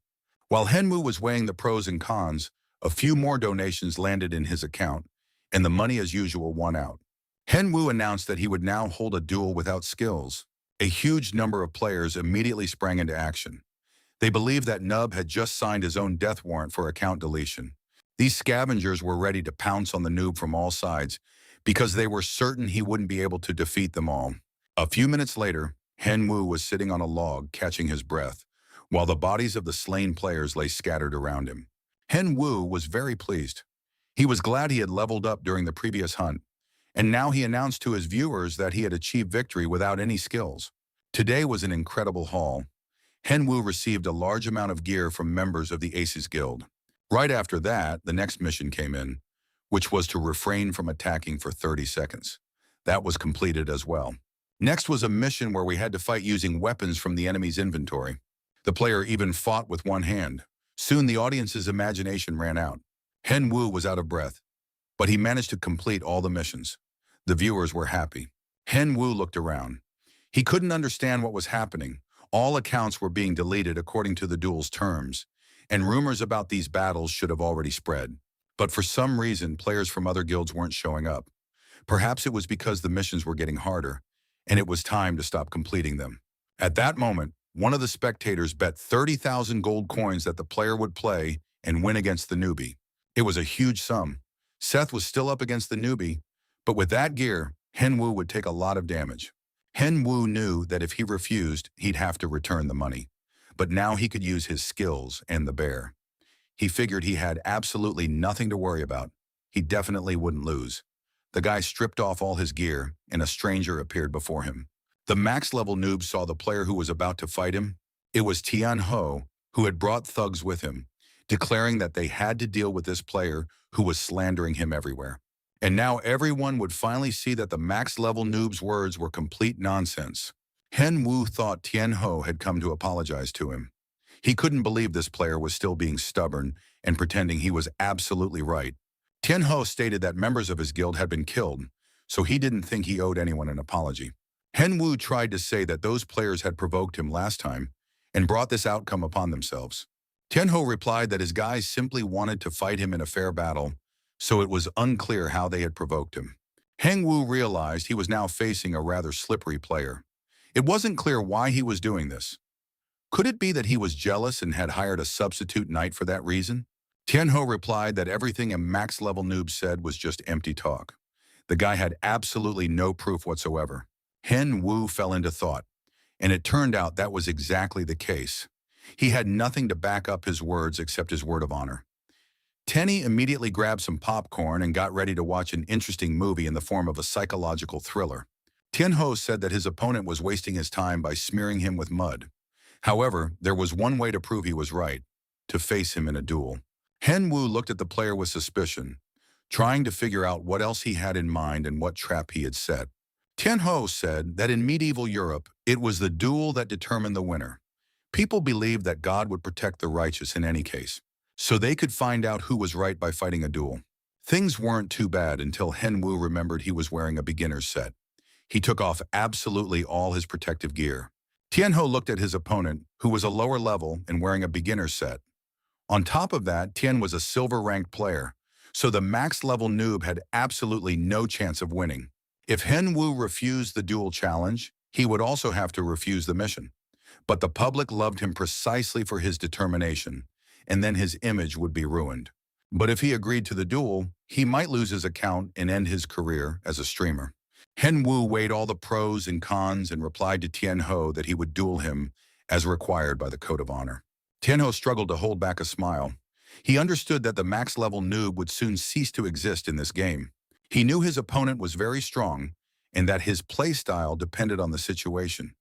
While Hen Wu was weighing the pros and cons, a few more donations landed in his account, and the money as usual won out. Hen Wu announced that he would now hold a duel without skills. A huge number of players immediately sprang into action. They believed that Nub had just signed his own death warrant for account deletion. These scavengers were ready to pounce on the noob from all sides because they were certain he wouldn't be able to defeat them all. A few minutes later, Henwu was sitting on a log, catching his breath, while the bodies of the slain players lay scattered around him. Henwu was very pleased. He was glad he had leveled up during the previous hunt, and now he announced to his viewers that he had achieved victory without any skills. Today was an incredible haul. Henwu received a large amount of gear from members of the Aces Guild. Right after that, the next mission came in, which was to refrain from attacking for 30 seconds. That was completed as well. Next was a mission where we had to fight using weapons from the enemy's inventory. The player even fought with one hand. Soon the audience's imagination ran out. Henwu was out of breath, but he managed to complete all the missions. The viewers were happy. Henwu looked around. He couldn't understand what was happening. All accounts were being deleted according to the duel's terms, and rumors about these battles should have already spread. But for some reason, players from other guilds weren't showing up. Perhaps it was because the missions were getting harder, and it was time to stop completing them. At that moment, one of the spectators bet 30,000 gold coins that the player would play and win against the newbie. It was a huge sum. Seth was still up against the newbie, but with that gear, Henwu would take a lot of damage. Henwu knew that if he refused, he'd have to return the money. But now he could use his skills and the bear. He figured he had absolutely nothing to worry about. He definitely wouldn't lose. The guy stripped off all his gear, and a stranger appeared before him. The max-level noob saw the player who was about to fight him. It was Tianho, who had brought thugs with him, declaring that they had to deal with this player who was slandering him everywhere. And now everyone would finally see that the max-level noob's words were complete nonsense. Henwu thought Tianho had come to apologize to him. He couldn't believe this player was still being stubborn and pretending he was absolutely right. Tianho stated that members of his guild had been killed, so he didn't think he owed anyone an apology. Henwu tried to say that those players had provoked him last time and brought this outcome upon themselves. Tianho replied that his guys simply wanted to fight him in a fair battle, so it was unclear how they had provoked him. Henwu realized he was now facing a rather slippery player. It wasn't clear why he was doing this. Could it be that he was jealous and had hired a substitute knight for that reason? Tianho replied that everything a max-level noob said was just empty talk. The guy had absolutely no proof whatsoever. Henwu fell into thought, and it turned out that was exactly the case. He had nothing to back up his words except his word of honor. Tenny immediately grabbed some popcorn and got ready to watch an interesting movie in the form of a psychological thriller. Tianho said that his opponent was wasting his time by smearing him with mud. However, there was one way to prove he was right: to face him in a duel. Henwu looked at the player with suspicion, trying to figure out what else he had in mind and what trap he had set. Tianho said that in medieval Europe, it was the duel that determined the winner. People believed that God would protect the righteous in any case, so they could find out who was right by fighting a duel. Things weren't too bad until Henwu remembered he was wearing a beginner's set. He took off absolutely all his protective gear. Tianho looked at his opponent, who was a lower level and wearing a beginner's set. On top of that, Tian was a silver-ranked player, so the max-level noob had absolutely no chance of winning. If Henwu refused the duel challenge, he would also have to refuse the mission. But the public loved him precisely for his determination, and then his image would be ruined. But if he agreed to the duel, he might lose his account and end his career as a streamer. Henwu weighed all the pros and cons and replied to Tianho that he would duel him as required by the Code of Honor. Tianho struggled to hold back a smile. He understood that the max-level noob would soon cease to exist in this game. He knew his opponent was very strong and that his playstyle depended on the situation.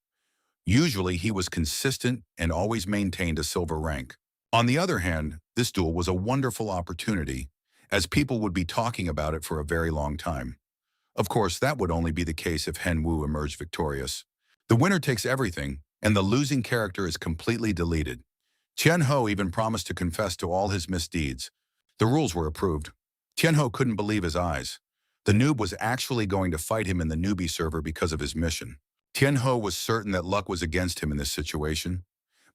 Usually, he was consistent and always maintained a silver rank. On the other hand, this duel was a wonderful opportunity, as people would be talking about it for a very long time. Of course, that would only be the case if Henwu emerged victorious. The winner takes everything, and the losing character is completely deleted. Tianho even promised to confess to all his misdeeds. The rules were approved. Tianho couldn't believe his eyes. The noob was actually going to fight him in the newbie server because of his mission. Tianho was certain that luck was against him in this situation,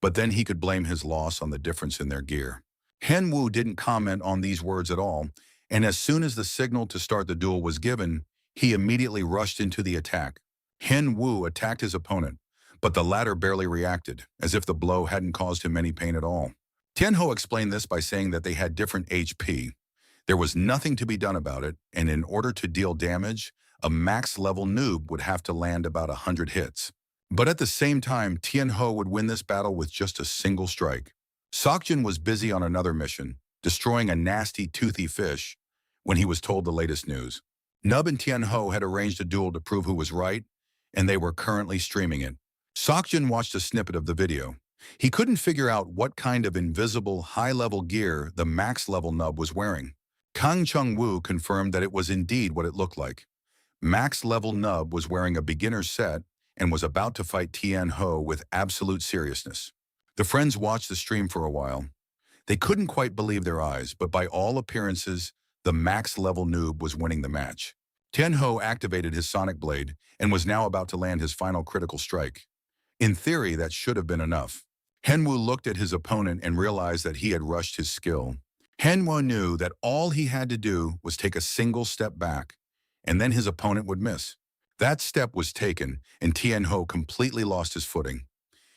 but then he could blame his loss on the difference in their gear. Henwu didn't comment on these words at all, and as soon as the signal to start the duel was given, he immediately rushed into the attack. Henwu attacked his opponent, but the latter barely reacted, as if the blow hadn't caused him any pain at all. Tianho explained this by saying that they had different HP. There was nothing to be done about it, and in order to deal damage, a max-level noob would have to land about 100 hits. But at the same time, Tianho would win this battle with just a single strike. Sokjin was busy on another mission, destroying a nasty, toothy fish, when he was told the latest news. Nub and Tianho had arranged a duel to prove who was right, and they were currently streaming it. Sokjin watched a snippet of the video. He couldn't figure out what kind of invisible, high-level gear the max-level Nub was wearing. Kang Chung-woo confirmed that it was indeed what it looked like. Max-level Nub was wearing a beginner's set and was about to fight Tian Ho with absolute seriousness. The friends watched the stream for a while. They couldn't quite believe their eyes, but by all appearances, the max-level noob was winning the match. Tian Ho activated his sonic blade and was now about to land his final critical strike. In theory, that should have been enough. Henwoo looked at his opponent and realized that he had rushed his skill. Henwoo knew that all he had to do was take a single step back, and then his opponent would miss. That step was taken, and Tian Ho completely lost his footing.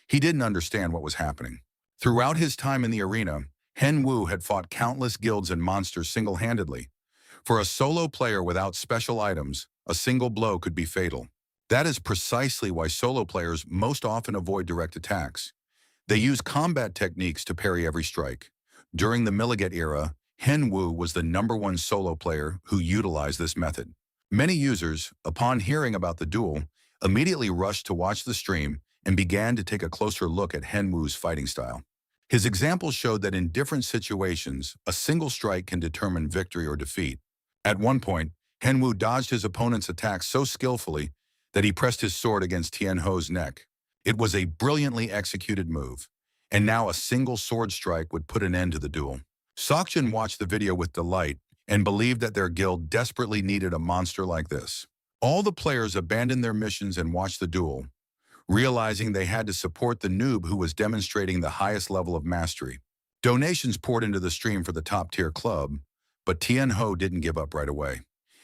He didn't understand what was happening. Throughout his time in the arena, Henwoo had fought countless guilds and monsters single-handedly. For a solo player without special items, a single blow could be fatal. That is precisely why solo players most often avoid direct attacks. They use combat techniques to parry every strike. During the Milliget era, Henwoo was the #1 solo player who utilized this method. Many users, upon hearing about the duel, immediately rushed to watch the stream and began to take a closer look at Henwoo's fighting style. His example showed that in different situations, a single strike can determine victory or defeat. At one point, Henwoo dodged his opponent's attack so skillfully that he pressed his sword against Tian Ho's neck. It was a brilliantly executed move, and now a single sword strike would put an end to the duel. Sokjin watched the video with delight and believed that their guild desperately needed a monster like this. All the players abandoned their missions and watched the duel, realizing they had to support the noob who was demonstrating the highest level of mastery. Donations poured into the stream for the top-tier club, but Tian Ho didn't give up right away.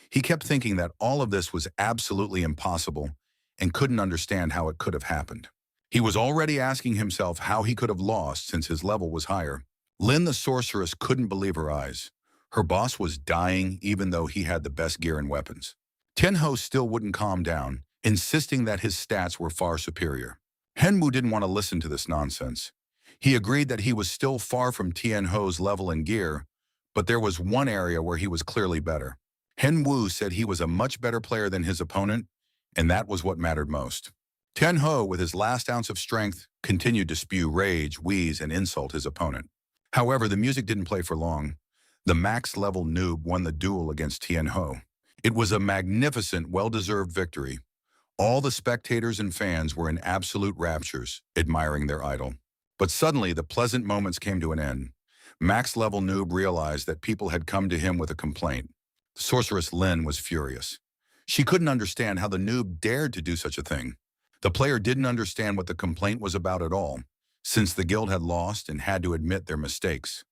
He kept thinking that all of this was absolutely impossible and couldn't understand how it could have happened. He was already asking himself how he could have lost since his level was higher. Lin the sorceress couldn't believe her eyes. Her boss was dying even though he had the best gear and weapons. Tian Ho still wouldn't calm down, insisting that his stats were far superior. Henwoo didn't want to listen to this nonsense. He agreed that he was still far from Tian Ho's level and gear, but there was one area where he was clearly better. Henwoo said he was a much better player than his opponent, and that was what mattered most. Tian Ho, with his last ounce of strength, continued to spew rage, wheeze, and insult his opponent. However, the music didn't play for long. The max-level noob won the duel against Tian Ho. It was a magnificent, well-deserved victory. All the spectators and fans were in absolute raptures, admiring their idol. But suddenly, the pleasant moments came to an end. Max-level noob realized that people had come to him with a complaint. Sorceress Lin was furious. She couldn't understand how the noob dared to do such a thing. The player didn't understand what the complaint was about at all, since the guild had lost and had to admit their mistakes.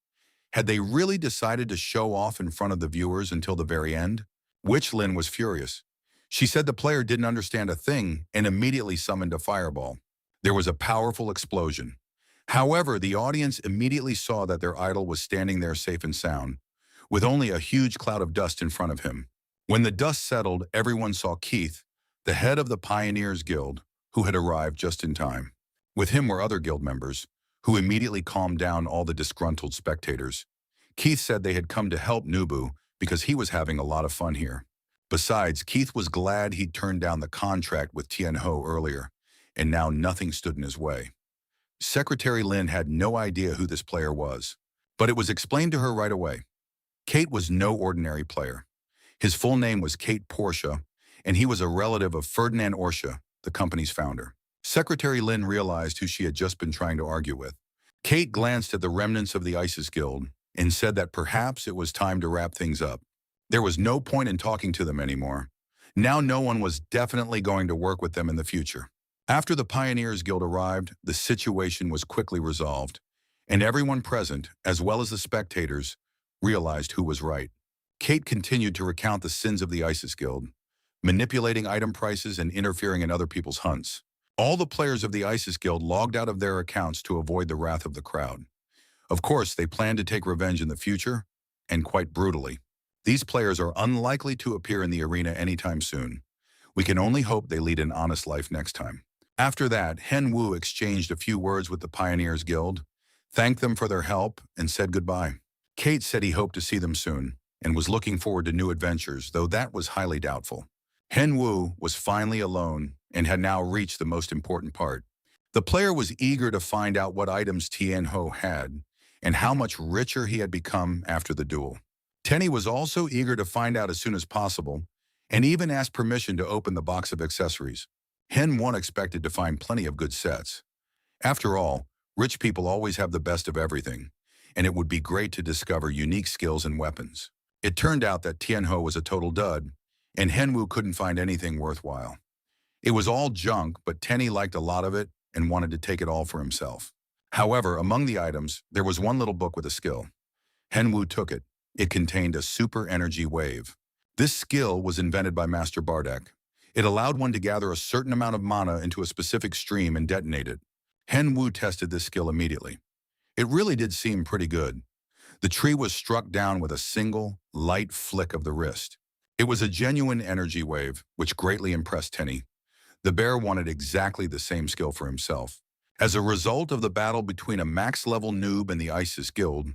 Had they really decided to show off in front of the viewers until the very end? Witch Lin was furious. She said the player didn't understand a thing and immediately summoned a fireball. There was a powerful explosion. However, the audience immediately saw that their idol was standing there safe and sound, with only a huge cloud of dust in front of him. When the dust settled, everyone saw Keith, the head of the Pioneers Guild, who had arrived just in time. With him were other guild members, who immediately calmed down all the disgruntled spectators. Keith said they had come to help Nubu because he was having a lot of fun here. Besides, Keith was glad he'd turned down the contract with Tian Ho earlier, and now nothing stood in his way. Secretary Lin had no idea who this player was, but it was explained to her right away. Kate was no ordinary player. His full name was Kate Portia, and he was a relative of Ferdinand Orsha, the company's founder. Secretary Lin realized who she had just been trying to argue with. Kate glanced at the remnants of the ISIS Guild and said that perhaps it was time to wrap things up. There was no point in talking to them anymore. Now no one was definitely going to work with them in the future. After the Pioneers Guild arrived, the situation was quickly resolved, and everyone present, as well as the spectators, realized who was right. Kate continued to recount the sins of the ISIS Guild, manipulating item prices and interfering in other people's hunts. All the players of the ISIS Guild logged out of their accounts to avoid the wrath of the crowd. Of course, they planned to take revenge in the future, and quite brutally. These players are unlikely to appear in the arena anytime soon. We can only hope they lead an honest life next time. After that, Hen Wu exchanged a few words with the Pioneers Guild, thanked them for their help, and said goodbye. Kate said he hoped to see them soon and was looking forward to new adventures, though that was highly doubtful. Hen Wu was finally alone and had now reached the most important part. The player was eager to find out what items Tien Ho had and how much richer he had become after the duel. Tenny was also eager to find out as soon as possible and even asked permission to open the box of accessories. Hen Wu expected to find plenty of good sets. After all, rich people always have the best of everything, and it would be great to discover unique skills and weapons. It turned out that Tien Ho was a total dud, and Hen Wu couldn't find anything worthwhile. It was all junk, but Tenny liked a lot of it and wanted to take it all for himself. However, among the items, there was one little book with a skill. Hen Wu took it. It contained a super energy wave. This skill was invented by Master Bardak. It allowed one to gather a certain amount of mana into a specific stream and detonate it. Hen Wu tested this skill immediately. It really did seem pretty good. The tree was struck down with a single, light flick of the wrist. It was a genuine energy wave, which greatly impressed Tenny. The bear wanted exactly the same skill for himself. As a result of the battle between a max-level noob and the ISIS guild,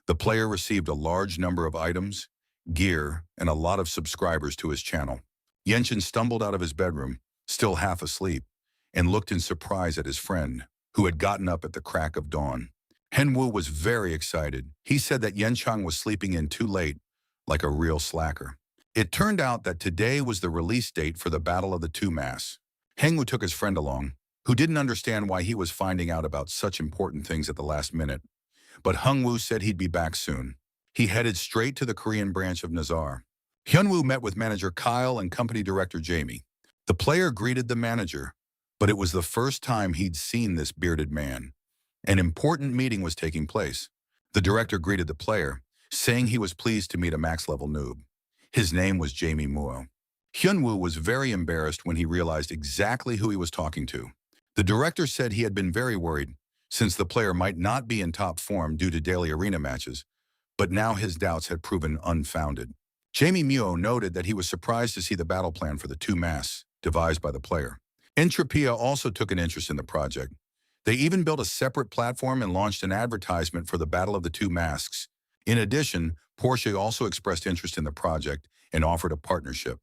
the player received a large number of items, gear, and a lot of subscribers to his channel. Yenshin stumbled out of his bedroom, still half asleep, and looked in surprise at his friend, who had gotten up at the crack of dawn. Hen Wu was very excited. He said that Yenchang was sleeping in too late, like a real slacker. It turned out that today was the release date for the Battle of the Two Masks. Hen Wu took his friend along, who didn't understand why he was finding out about such important things at the last minute. But Hung Wu said he'd be back soon. He headed straight to the Korean branch of Nazar. Hyun Woo met with manager Kyle and company director Jamie. The player greeted the manager, but it was the first time he'd seen this bearded man. An important meeting was taking place. The director greeted the player, saying he was pleased to meet a max-level noob. His name was Jamie Muo. Hyun Woo was very embarrassed when he realized exactly who he was talking to. The director said he had been very worried, since the player might not be in top form due to daily arena matches, but now his doubts had proven unfounded. Jamie Muo noted that he was surprised to see the battle plan for the two masks devised by the player. Entropia also took an interest in the project. They even built a separate platform and launched an advertisement for the Battle of the Two Masks. In addition, Porsche also expressed interest in the project and offered a partnership.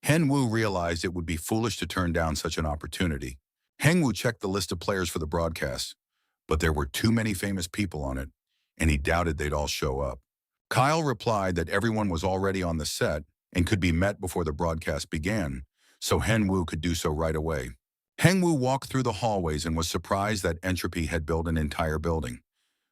Hen Wu realized it would be foolish to turn down such an opportunity. Heng Wu checked the list of players for the broadcast, but there were too many famous people on it, and he doubted they'd all show up. Kyle replied that everyone was already on the set and could be met before the broadcast began, so Hen Wu could do so right away. Heng Wu walked through the hallways and was surprised that Entropy had built an entire building,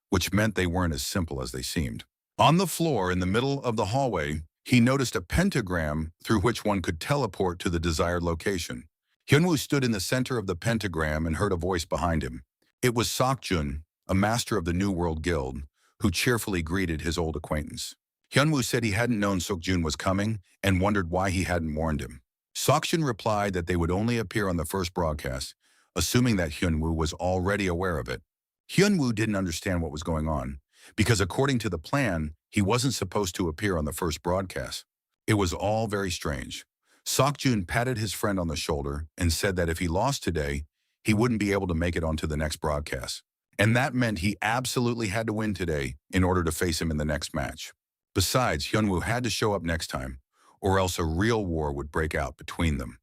which meant they weren't as simple as they seemed. On the floor in the middle of the hallway, he noticed a pentagram through which one could teleport to the desired location. Hyunwoo stood in the center of the pentagram and heard a voice behind him. It was Seokjun, a master of the New World Guild, who cheerfully greeted his old acquaintance. Hyunwoo said he hadn't known Seokjun was coming and wondered why he hadn't warned him. Seokjun replied that they would only appear on the first broadcast, assuming that Hyunwoo was already aware of it. Hyunwoo didn't understand what was going on, because according to the plan, he wasn't supposed to appear on the first broadcast. It was all very strange. Seokjun patted his friend on the shoulder and said that if he lost today, he wouldn't be able to make it onto the next broadcast. And that meant he absolutely had to win today in order to face him in the next match. Besides, Hyunwoo had to show up next time, or else a real war would break out between them.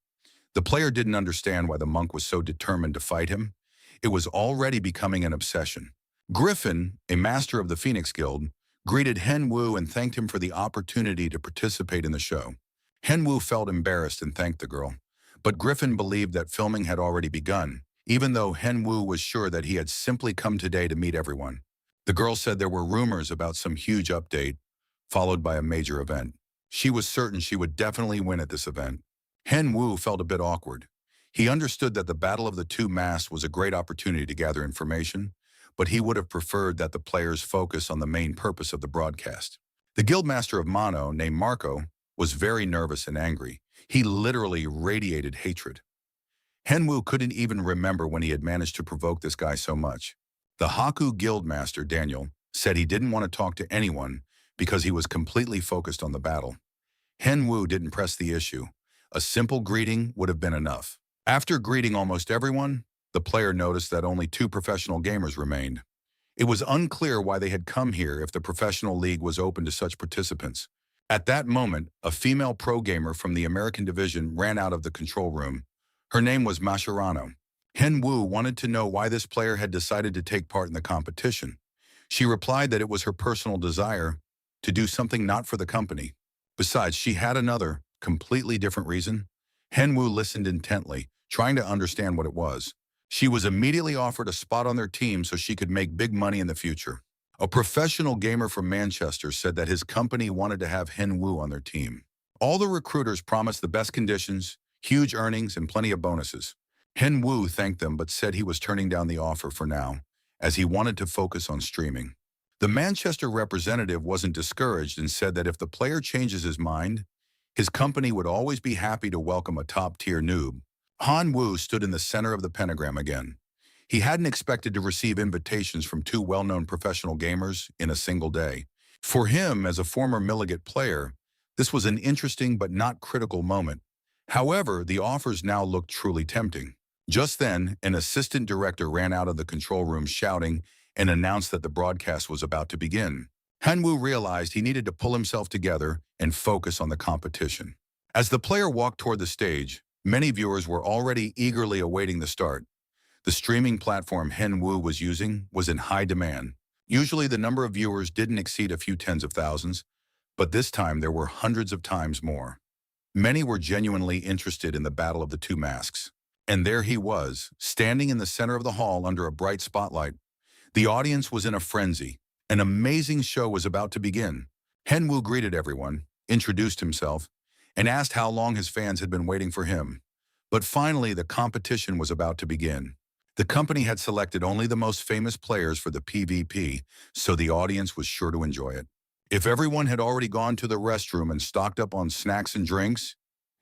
The player didn't understand why the monk was so determined to fight him. It was already becoming an obsession. Griffin, a master of the Phoenix Guild, greeted Hen Wu and thanked him for the opportunity to participate in the show. Hen Wu felt embarrassed and thanked the girl, but Griffin believed that filming had already begun, even though Hen Wu was sure that he had simply come today to meet everyone. The girl said there were rumors about some huge update, followed by a major event. She was certain she would definitely win at this event. Hen Wu felt a bit awkward. He understood that the Battle of the Two Masks was a great opportunity to gather information, but he would have preferred that the players focus on the main purpose of the broadcast. The guildmaster of Mono, named Marco, was very nervous and angry. He literally radiated hatred. Hen Wu couldn't even remember when he had managed to provoke this guy so much. The Haku guildmaster, Daniel, said he didn't want to talk to anyone because he was completely focused on the battle. Hen Wu didn't press the issue. A simple greeting would have been enough. After greeting almost everyone, the player noticed that only two professional gamers remained. It was unclear why they had come here if the professional league was open to such participants. At that moment, a female pro gamer from the American division ran out of the control room. Her name was Mascherano. Hen Wu wanted to know why this player had decided to take part in the competition. She replied that it was her personal desire to do something not for the company. Besides, she had another, completely different reason. Hen Wu listened intently, trying to understand what it was. She was immediately offered a spot on their team so she could make big money in the future. A professional gamer from Manchester said that his company wanted to have Hen Wu on their team. All the recruiters promised the best conditions, huge earnings, and plenty of bonuses. Hen Wu thanked them but said he was turning down the offer for now, as he wanted to focus on streaming. The Manchester representative wasn't discouraged and said that if the player changes his mind, his company would always be happy to welcome a top-tier noob. Han Wu stood in the center of the pentagram again. He hadn't expected to receive invitations from two well-known professional gamers in a single day. For him, as a former Milligat player, this was an interesting but not critical moment. However, the offers now looked truly tempting. Just then, an assistant director ran out of the control room shouting and announced that the broadcast was about to begin. Han Wu realized he needed to pull himself together and focus on the competition. As the player walked toward the stage, many viewers were already eagerly awaiting the start. The streaming platform Hen Wu was using was in high demand. Usually the number of viewers didn't exceed a few tens of thousands, but this time there were hundreds of times more. Many were genuinely interested in the battle of the two masks. And there he was, standing in the center of the hall under a bright spotlight. The audience was in a frenzy. An amazing show was about to begin. Hen Wu greeted everyone, introduced himself, and asked how long his fans had been waiting for him. But finally, the competition was about to begin. The company had selected only the most famous players for the PvP, so the audience was sure to enjoy it. If everyone had already gone to the restroom and stocked up on snacks and drinks,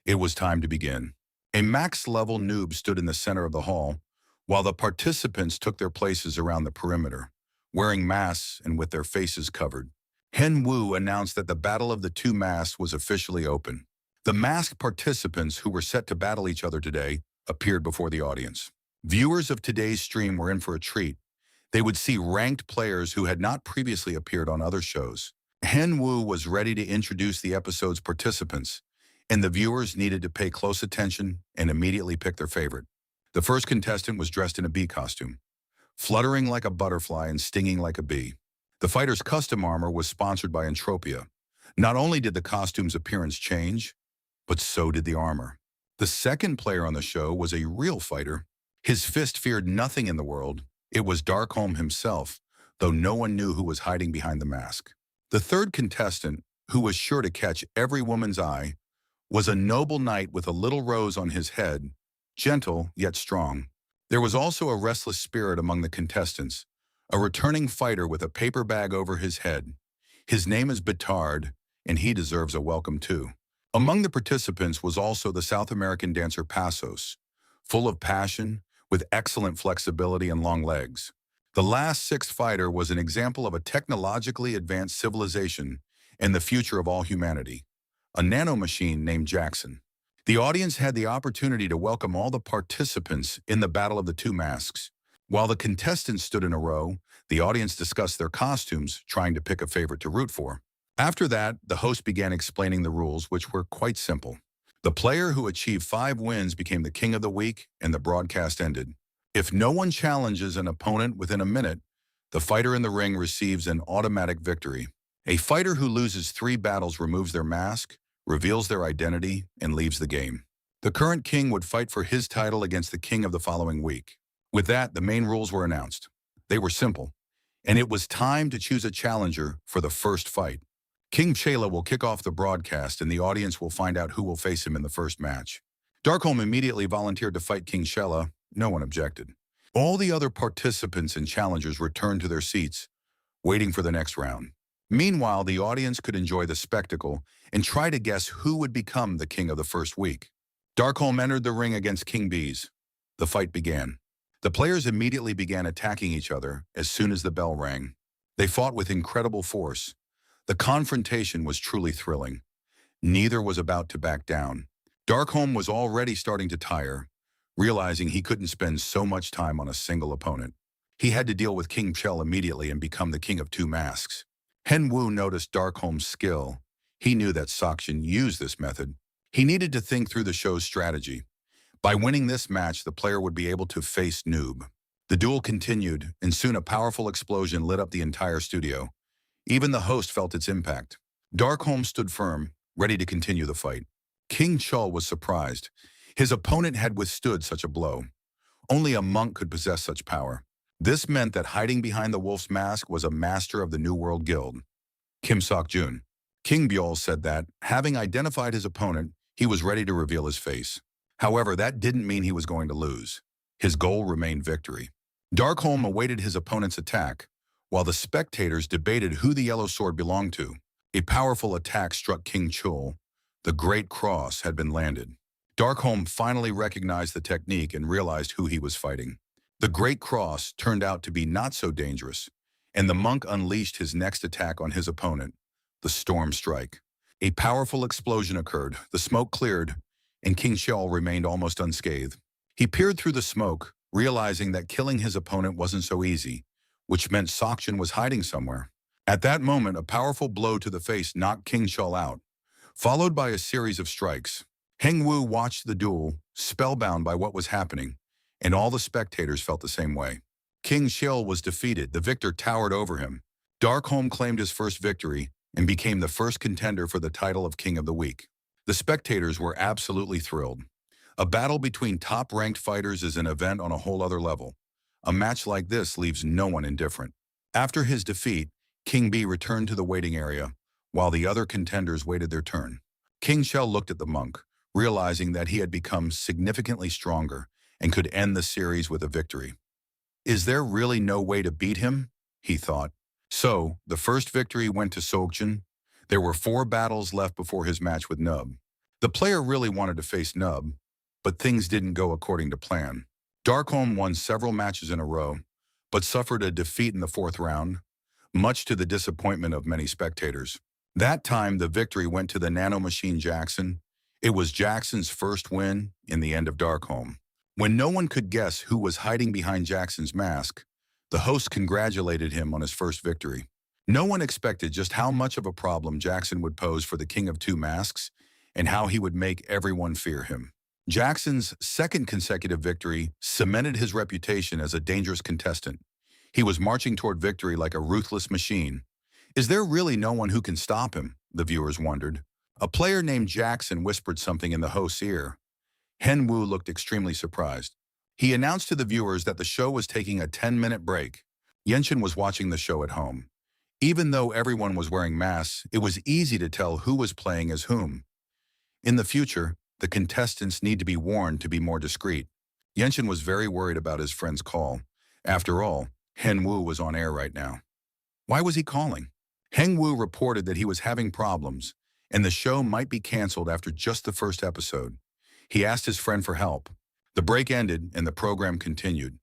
it was time to begin. A max-level noob stood in the center of the hall, while the participants took their places around the perimeter, wearing masks and with their faces covered. Hen Wu announced that the battle of the two masks was officially open. The masked participants who were set to battle each other today appeared before the audience. Viewers of today's stream were in for a treat. They would see ranked players who had not previously appeared on other shows. Hen Wu was ready to introduce the episode's participants, and the viewers needed to pay close attention and immediately pick their favorite. The first contestant was dressed in a bee costume, fluttering like a butterfly and stinging like a bee. The fighter's custom armor was sponsored by Entropia. Not only did the costume's appearance change, but so did the armor. The second player on the show was a real fighter. His fist feared nothing in the world. It was Darkholm himself, though no one knew who was hiding behind the mask. The third contestant, who was sure to catch every woman's eye, was a noble knight with a little rose on his head, gentle yet strong. There was also a restless spirit among the contestants, a returning fighter with a paper bag over his head. His name is Betard, and he deserves a welcome too. Among the participants was also the South American dancer Passos, full of passion, with excellent flexibility and long legs. The last sixth fighter was an example of a technologically advanced civilization and the future of all humanity, a nanomachine named Jackson. The audience had the opportunity to welcome all the participants in the Battle of the Two Masks. While the contestants stood in a row, the audience discussed their costumes, trying to pick a favorite to root for. After that, the host began explaining the rules, which were quite simple. The player who achieved 5 wins became the king of the week, and the broadcast ended. If no one challenges an opponent within a minute, the fighter in the ring receives an automatic victory. A fighter who loses 3 battles removes their mask, reveals their identity, and leaves the game. The current king would fight for his title against the king of the following week. With that, the main rules were announced. They were simple, and it was time to choose a challenger for the first fight. King Chela will kick off the broadcast, and the audience will find out who will face him in the first match. Darkholm immediately volunteered to fight King Chela. No one objected. All the other participants and challengers returned to their seats, waiting for the next round. Meanwhile, the audience could enjoy the spectacle and try to guess who would become the king of the first week. Darkholm entered the ring against King Bees. The fight began. The players immediately began attacking each other as soon as the bell rang. They fought with incredible force. The confrontation was truly thrilling. Neither was about to back down. Darkholm was already starting to tire. realizing he couldn't spend so much time on a single opponent. He had to deal with King Chell immediately and become the king of two masks. Hen Wu noticed Darkholm's skill. He knew that Sakshin used this method. He needed to think through the show's strategy. By winning this match, the player would be able to face Noob. The duel continued, and soon a powerful explosion lit up the entire studio. Even the host felt its impact. Darkholm stood firm, ready to continue the fight. King Chul was surprised. His opponent had withstood such a blow. Only a monk could possess such power. This meant that hiding behind the wolf's mask was a master of the New World Guild, Kim Sok-jun. King Byul said that, having identified his opponent, he was ready to reveal his face. However, that didn't mean he was going to lose. His goal remained victory. Darkholm awaited his opponent's attack, while the spectators debated who the yellow sword belonged to. A powerful attack struck King Chul. The Great Cross had been landed. Darkholm finally recognized the technique and realized who he was fighting. The Great Cross turned out to be not so dangerous, and the monk unleashed his next attack on his opponent, the Storm Strike. A powerful explosion occurred, the smoke cleared, and King Chul remained almost unscathed. He peered through the smoke, realizing that killing his opponent wasn't so easy, which meant Sakshin was hiding somewhere. At that moment, a powerful blow to the face knocked King Chul out, followed by a series of strikes. Heng Wu watched the duel, spellbound by what was happening, and all the spectators felt the same way. King Chul was defeated. The victor towered over him. Darkholm claimed his first victory and became the first contender for the title of King of the Week. The spectators were absolutely thrilled. A battle between top-ranked fighters is an event on a whole other level. A match like this leaves no one indifferent. After his defeat, King B returned to the waiting area, while the other contenders waited their turn. King Chul looked at the monk, realizing that he had become significantly stronger and could end the series with a victory. Is there really no way to beat him? He thought. So, the first victory went to Sok-jun. There were 4 battles left before his match with Nub. The player really wanted to face Nub, but things didn't go according to plan. Darkholm won several matches in a row, but suffered a defeat in the 4th round, much to the disappointment of many spectators. That time, the victory went to the nanomachine Jackson. It was Jackson's first win in the end of Darkholm. When no one could guess who was hiding behind Jackson's mask, the host congratulated him on his first victory. No one expected just how much of a problem Jackson would pose for the King of Two Masks and how he would make everyone fear him. Jackson's second consecutive victory cemented his reputation as a dangerous contestant. He was marching toward victory like a ruthless machine. Is there really no one who can stop him? The viewers wondered. A player named Jackson whispered something in the host's ear. Hen Wu looked extremely surprised. He announced to the viewers that the show was taking a 10-minute break. Yenshin was watching the show at home. Even though everyone was wearing masks, it was easy to tell who was playing as whom. In the future, the contestants need to be warned to be more discreet. Yenshin was very worried about his friend's call. After all, Hen Wu was on air right now. Why was he calling? Heng Wu reported that he was having problems, and the show might be canceled after just the first episode. He asked his friend for help. The break ended, and the program continued.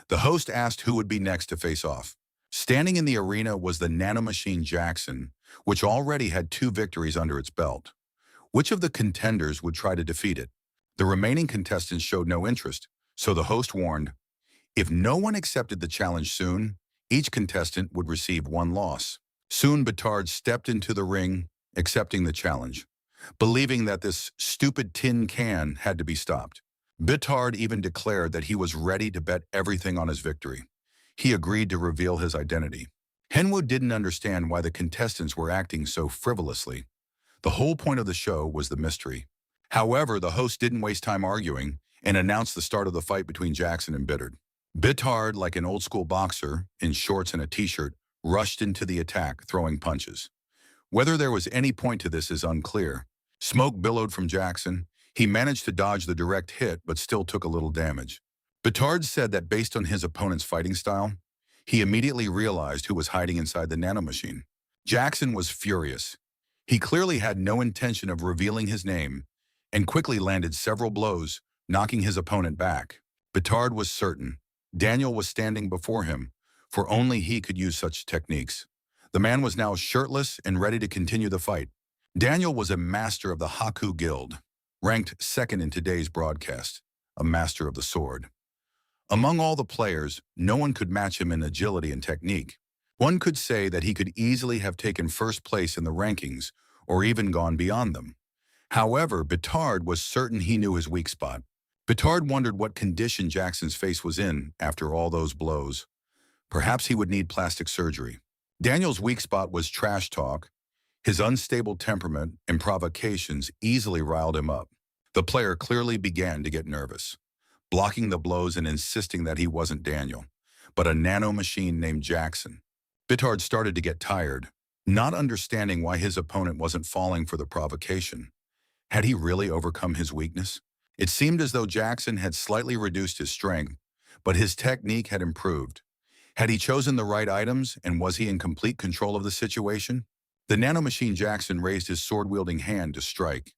The host asked who would be next to face off. Standing in the arena was the nanomachine Jackson, which already had 2 victories under its belt. Which of the contenders would try to defeat it? The remaining contestants showed no interest, so the host warned, if no one accepted the challenge soon, each contestant would receive 1 loss. Soon Betard stepped into the ring, accepting the challenge, believing that this stupid tin can had to be stopped. Betard even declared that he was ready to bet everything on his victory. He agreed to reveal his identity. Henwood didn't understand why the contestants were acting so frivolously. The whole point of the show was the mystery. However, the host didn't waste time arguing and announced the start of the fight between Jackson and Bittard. Bittard, like an old-school boxer, in shorts and a t-shirt, rushed into the attack, throwing punches. Whether there was any point to this is unclear. Smoke billowed from Jackson. He managed to dodge the direct hit, but still took a little damage. Bittard said that based on his opponent's fighting style, he immediately realized who was hiding inside the nanomachine. Jackson was furious. He clearly had no intention of revealing his name and quickly landed several blows, knocking his opponent back. Bittard was certain. Daniel was standing before him, for only he could use such techniques. The man was now shirtless and ready to continue the fight. Daniel was a master of the Haku Guild, ranked second in today's broadcast. a master of the sword. Among all the players, no one could match him in agility and technique. One could say that he could easily have taken first place in the rankings, or even gone beyond them. However, Bitard was certain he knew his weak spot. Bitard wondered what condition Jackson's face was in after all those blows. Perhaps he would need plastic surgery. Daniel's weak spot was trash talk. His unstable temperament and provocations easily riled him up. The player clearly began to get nervous, blocking the blows and insisting that he wasn't Daniel, but a nanomachine named Jackson. Bitard started to get tired, not understanding why his opponent wasn't falling for the provocation. Had he really overcome his weakness? It seemed as though Jackson had slightly reduced his strength, but his technique had improved. Had he chosen the right items, and was he in complete control of the situation? The nanomachine Jackson raised his sword-wielding hand to strike.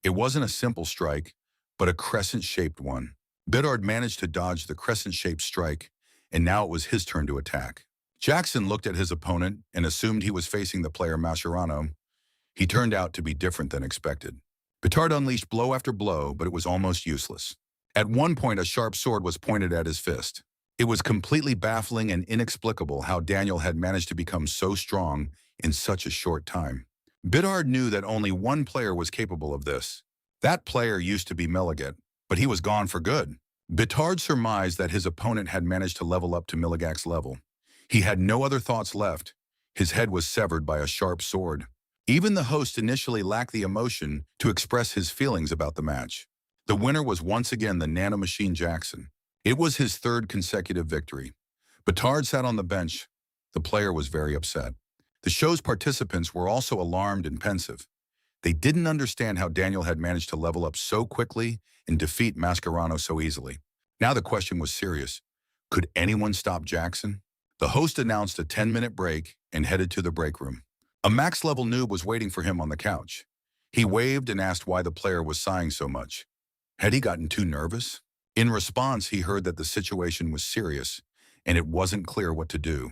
It wasn't a simple strike, but a crescent-shaped one. Bitard managed to dodge the crescent-shaped strike, and now it was his turn to attack. Jackson looked at his opponent and assumed he was facing the player Mascherano. He turned out to be different than expected. Bitard unleashed blow after blow, but it was almost useless. At one point, a sharp sword was pointed at his fist. It was completely baffling and inexplicable how Daniel had managed to become so strong in such a short time. Bitard knew that only one player was capable of this. That player used to be Milligat, but he was gone for good. Bitard surmised that his opponent had managed to level up to Milligac's level. He had no other thoughts left. His head was severed by a sharp sword. Even the host initially lacked the emotion to express his feelings about the match. The winner was once again the nanomachine Jackson. It was his third consecutive victory. Bitard sat on the bench. The player was very upset. The show's participants were also alarmed and pensive. They didn't understand how Daniel had managed to level up so quickly and defeat Mascherano so easily. Now the question was serious. Could anyone stop Jackson? The host announced a 10-minute break and headed to the break room. A max-level noob was waiting for him on the couch. He waved and asked why the player was sighing so much. Had he gotten too nervous? In response, he heard that the situation was serious, and it wasn't clear what to do.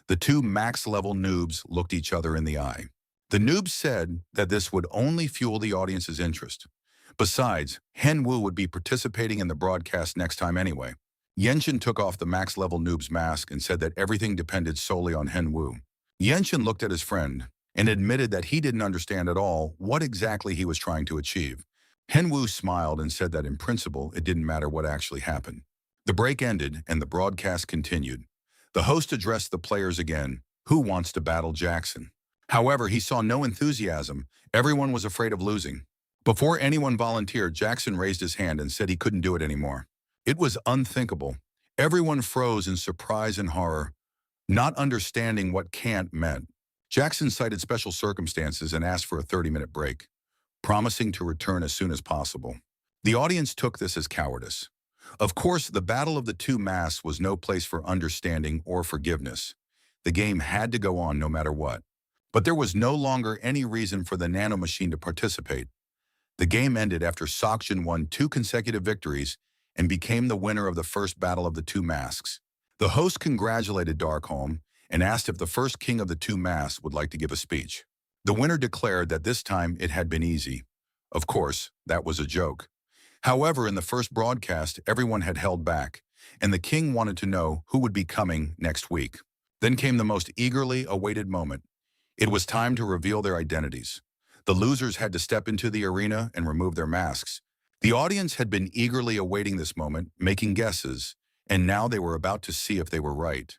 The two max-level noobs looked each other in the eye. The noob said that this would only fuel the audience's interest. Besides, Henwu would be participating in the broadcast next time anyway. Yenshin took off the max-level noob's mask and said that everything depended solely on Henwu. Yenshin looked at his friend and admitted that he didn't understand at all what exactly he was trying to achieve. Henwu smiled and said that in principle it didn't matter what actually happened. The break ended and the broadcast continued. The host addressed the players again. Who wants to battle Jackson? However, he saw no enthusiasm. Everyone was afraid of losing. Before anyone volunteered, Jackson raised his hand and said he couldn't do it anymore. It was unthinkable. Everyone froze in surprise and horror, not understanding what can't meant. Jackson cited special circumstances and asked for a 30-minute break, promising to return as soon as possible. The audience took this as cowardice. Of course, the battle of the two masks was no place for understanding or forgiveness. The game had to go on no matter what. But there was no longer any reason for the nanomachine to participate. The game ended after Sakjin won 2 consecutive victories and became the winner of the first battle of the two masks. The host congratulated Darkholm and asked if the first king of the two masks would like to give a speech. The winner declared that this time it had been easy. Of course, that was a joke. However, in the first broadcast, everyone had held back, and the king wanted to know who would be coming next week. Then came the most eagerly awaited moment. It was time to reveal their identities. The losers had to step into the arena and remove their masks. The audience had been eagerly awaiting this moment, making guesses, and now they were about to see if they were right.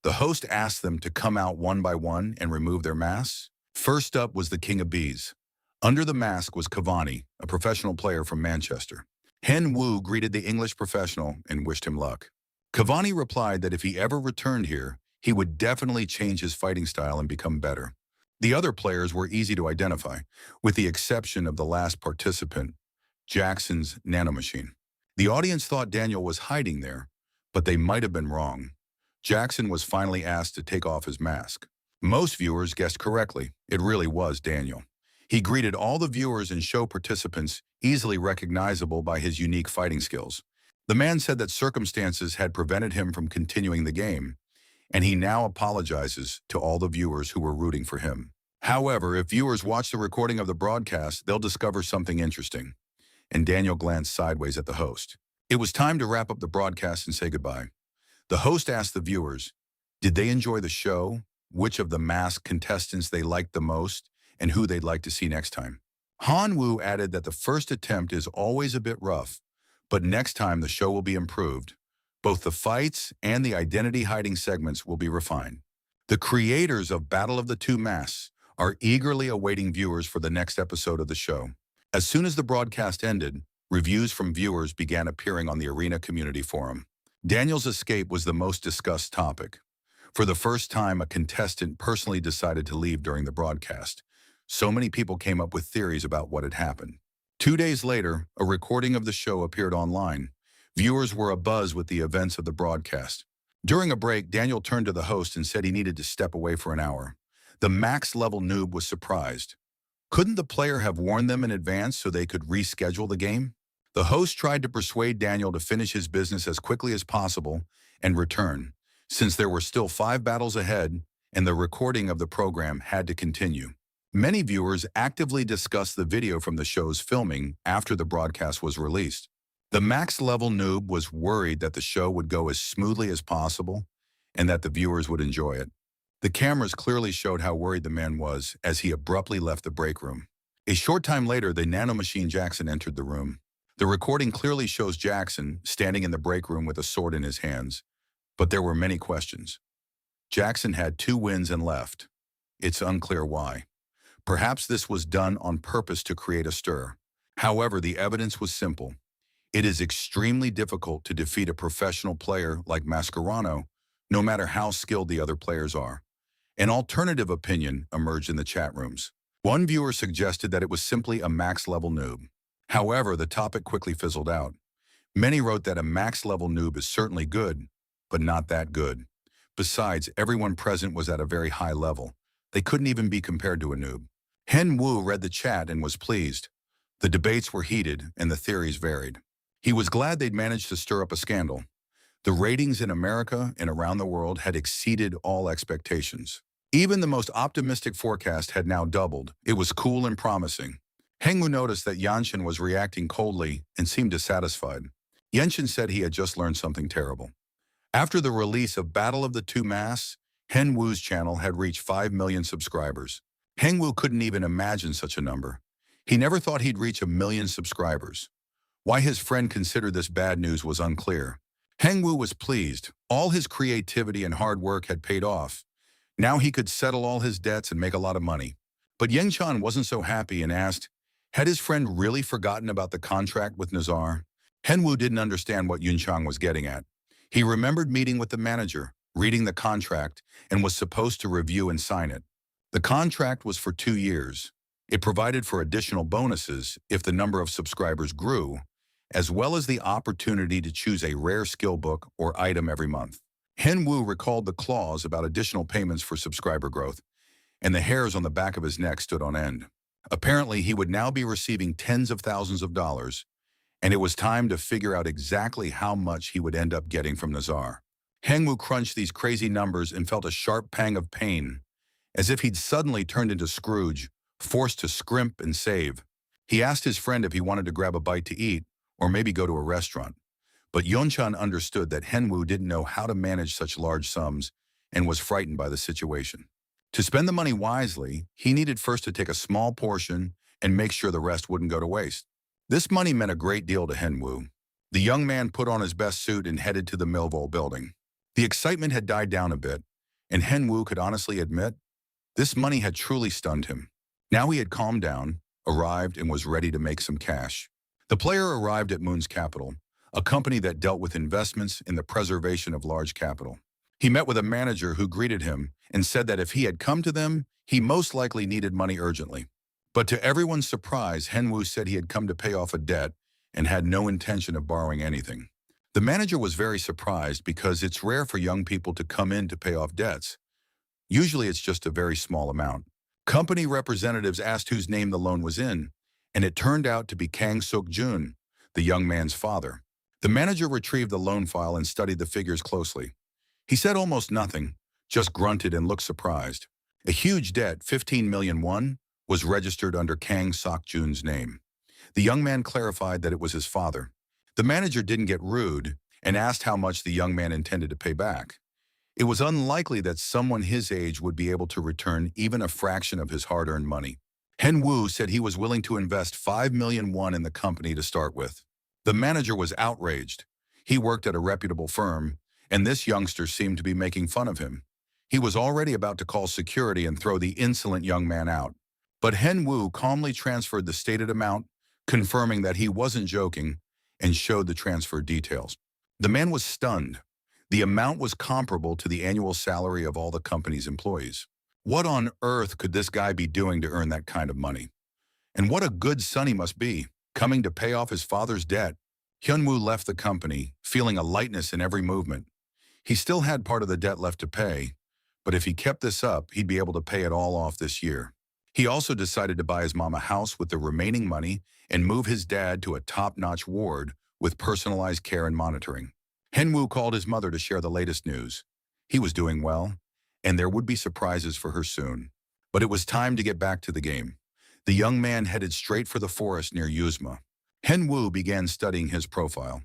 The host asked them to come out one by one and remove their masks. First up was the King of Bees. Under the mask was Cavani, a professional player from Manchester. Hen Wu greeted the English professional and wished him luck. Cavani replied that if he ever returned here, he would definitely change his fighting style and become better. The other players were easy to identify, with the exception of the last participant, Jackson's nanomachine. The audience thought Daniel was hiding there, but they might have been wrong. Jackson was finally asked to take off his mask. Most viewers guessed correctly. It really was Daniel. He greeted all the viewers and show participants, easily recognizable by his unique fighting skills. The man said that circumstances had prevented him from continuing the game, and he now apologizes to all the viewers who were rooting for him. However, if viewers watch the recording of the broadcast, they'll discover something interesting. And Daniel glanced sideways at the host. It was time to wrap up the broadcast and say goodbye. The host asked the viewers, did they enjoy the show, which of the masked contestants they liked the most, and who they'd like to see next time. Han Wu added that the first attempt is always a bit rough, but next time the show will be improved. Both the fights and the identity-hiding segments will be refined. The creators of Battle of the Two Masks are eagerly awaiting viewers for the next episode of the show. As soon as the broadcast ended, reviews from viewers began appearing on the Arena community forum. Daniel's escape was the most discussed topic. For the first time, a contestant personally decided to leave during the broadcast. So many people came up with theories about what had happened. 2 days later, a recording of the show appeared online. Viewers were abuzz with the events of the broadcast. During a break, Daniel turned to the host and said he needed to step away for an hour. The max-level noob was surprised. Couldn't the player have warned them in advance so they could reschedule the game? The host tried to persuade Daniel to finish his business as quickly as possible and return, since there were still 5 battles ahead and the recording of the program had to continue. Many viewers actively discussed the video from the show's filming after the broadcast was released. The max-level noob was worried that the show would go as smoothly as possible and that the viewers would enjoy it. The cameras clearly showed how worried the man was as he abruptly left the break room. A short time later, the nanomachine Jackson entered the room. The recording clearly shows Jackson standing in the break room with a sword in his hands, but there were many questions. Jackson had 2 wins and left. It's unclear why. Perhaps this was done on purpose to create a stir. However, the evidence was simple. It is extremely difficult to defeat a professional player like Mascherano, no matter how skilled the other players are. An alternative opinion emerged in the chat rooms. One viewer suggested that it was simply a max-level noob. However, the topic quickly fizzled out. Many wrote that a max-level noob is certainly good, but not that good. Besides, everyone present was at a very high level. They couldn't even be compared to a noob. Hen Wu read the chat and was pleased. The debates were heated and the theories varied. He was glad they'd managed to stir up a scandal. The ratings in America and around the world had exceeded all expectations. Even the most optimistic forecast had now doubled. It was cool and promising. Hengwu noticed that Yanshin was reacting coldly and seemed dissatisfied. Yanshin said he had just learned something terrible. After the release of Battle of the Two Masks, Hengwu's channel had reached 5 million subscribers. Hengwu couldn't even imagine such a number. He never thought he'd reach 1 million subscribers. Why his friend considered this bad news was unclear. Hengwu was pleased. All his creativity and hard work had paid off. Now he could settle all his debts and make a lot of money. But Yengchan wasn't so happy and asked, had his friend really forgotten about the contract with Nazar? Henwu didn't understand what Yunchang was getting at. He remembered meeting with the manager, reading the contract, and was supposed to review and sign it. The contract was for 2 years. It provided for additional bonuses if the number of subscribers grew, as well as the opportunity to choose a rare skill book or item every month. Henwu recalled the clause about additional payments for subscriber growth, and the hairs on the back of his neck stood on end. Apparently, he would now be receiving tens of thousands of dollars, and it was time to figure out exactly how much he would end up getting from Nazar. Hengwu crunched these crazy numbers and felt a sharp pang of pain, as if he'd suddenly turned into Scrooge, forced to scrimp and save. He asked his friend if he wanted to grab a bite to eat, or maybe go to a restaurant. But Yonchan understood that Henwu didn't know how to manage such large sums and was frightened by the situation. To spend the money wisely, he needed first to take a small portion and make sure the rest wouldn't go to waste. This money meant a great deal to Henwu. The young man put on his best suit and headed to the Millville building. The excitement had died down a bit, and Henwu could honestly admit, this money had truly stunned him. Now he had calmed down, arrived, and was ready to make some cash. The player arrived at Moon's Capital, a company that dealt with investments in the preservation of large capital. He met with a manager who greeted him and said that if he had come to them, he most likely needed money urgently. But to everyone's surprise, Henwu said he had come to pay off a debt and had no intention of borrowing anything. The manager was very surprised because it's rare for young people to come in to pay off debts. Usually it's just a very small amount. Company representatives asked whose name the loan was in, and it turned out to be Kang Suk-jun, the young man's father. The manager retrieved the loan file and studied the figures closely. He said almost nothing, just grunted and looked surprised. A huge debt, 15 million won, was registered under Kang Sok-jun's name. The young man clarified that it was his father. The manager didn't get rude and asked how much the young man intended to pay back. It was unlikely that someone his age would be able to return even a fraction of his hard-earned money. Hen Wu said he was willing to invest 5 million won in the company to start with. The manager was outraged. He worked at a reputable firm, and this youngster seemed to be making fun of him. He was already about to call security and throw the insolent young man out. But Hen Wu calmly transferred the stated amount, confirming that he wasn't joking, and showed the transfer details. The man was stunned. The amount was comparable to the annual salary of all the company's employees. What on earth could this guy be doing to earn that kind of money? And what a good son he must be, coming to pay off his father's debt. Hyun-woo left the company, feeling a lightness in every movement. He still had part of the debt left to pay, but if he kept this up, he'd be able to pay it all off this year. He also decided to buy his mom a house with the remaining money and move his dad to a top-notch ward with personalized care and monitoring. Hyun-woo called his mother to share the latest news. He was doing well, and there would be surprises for her soon. But it was time to get back to the game. The young man headed straight for the forest near Yuzma. Hyun-woo began studying his profile.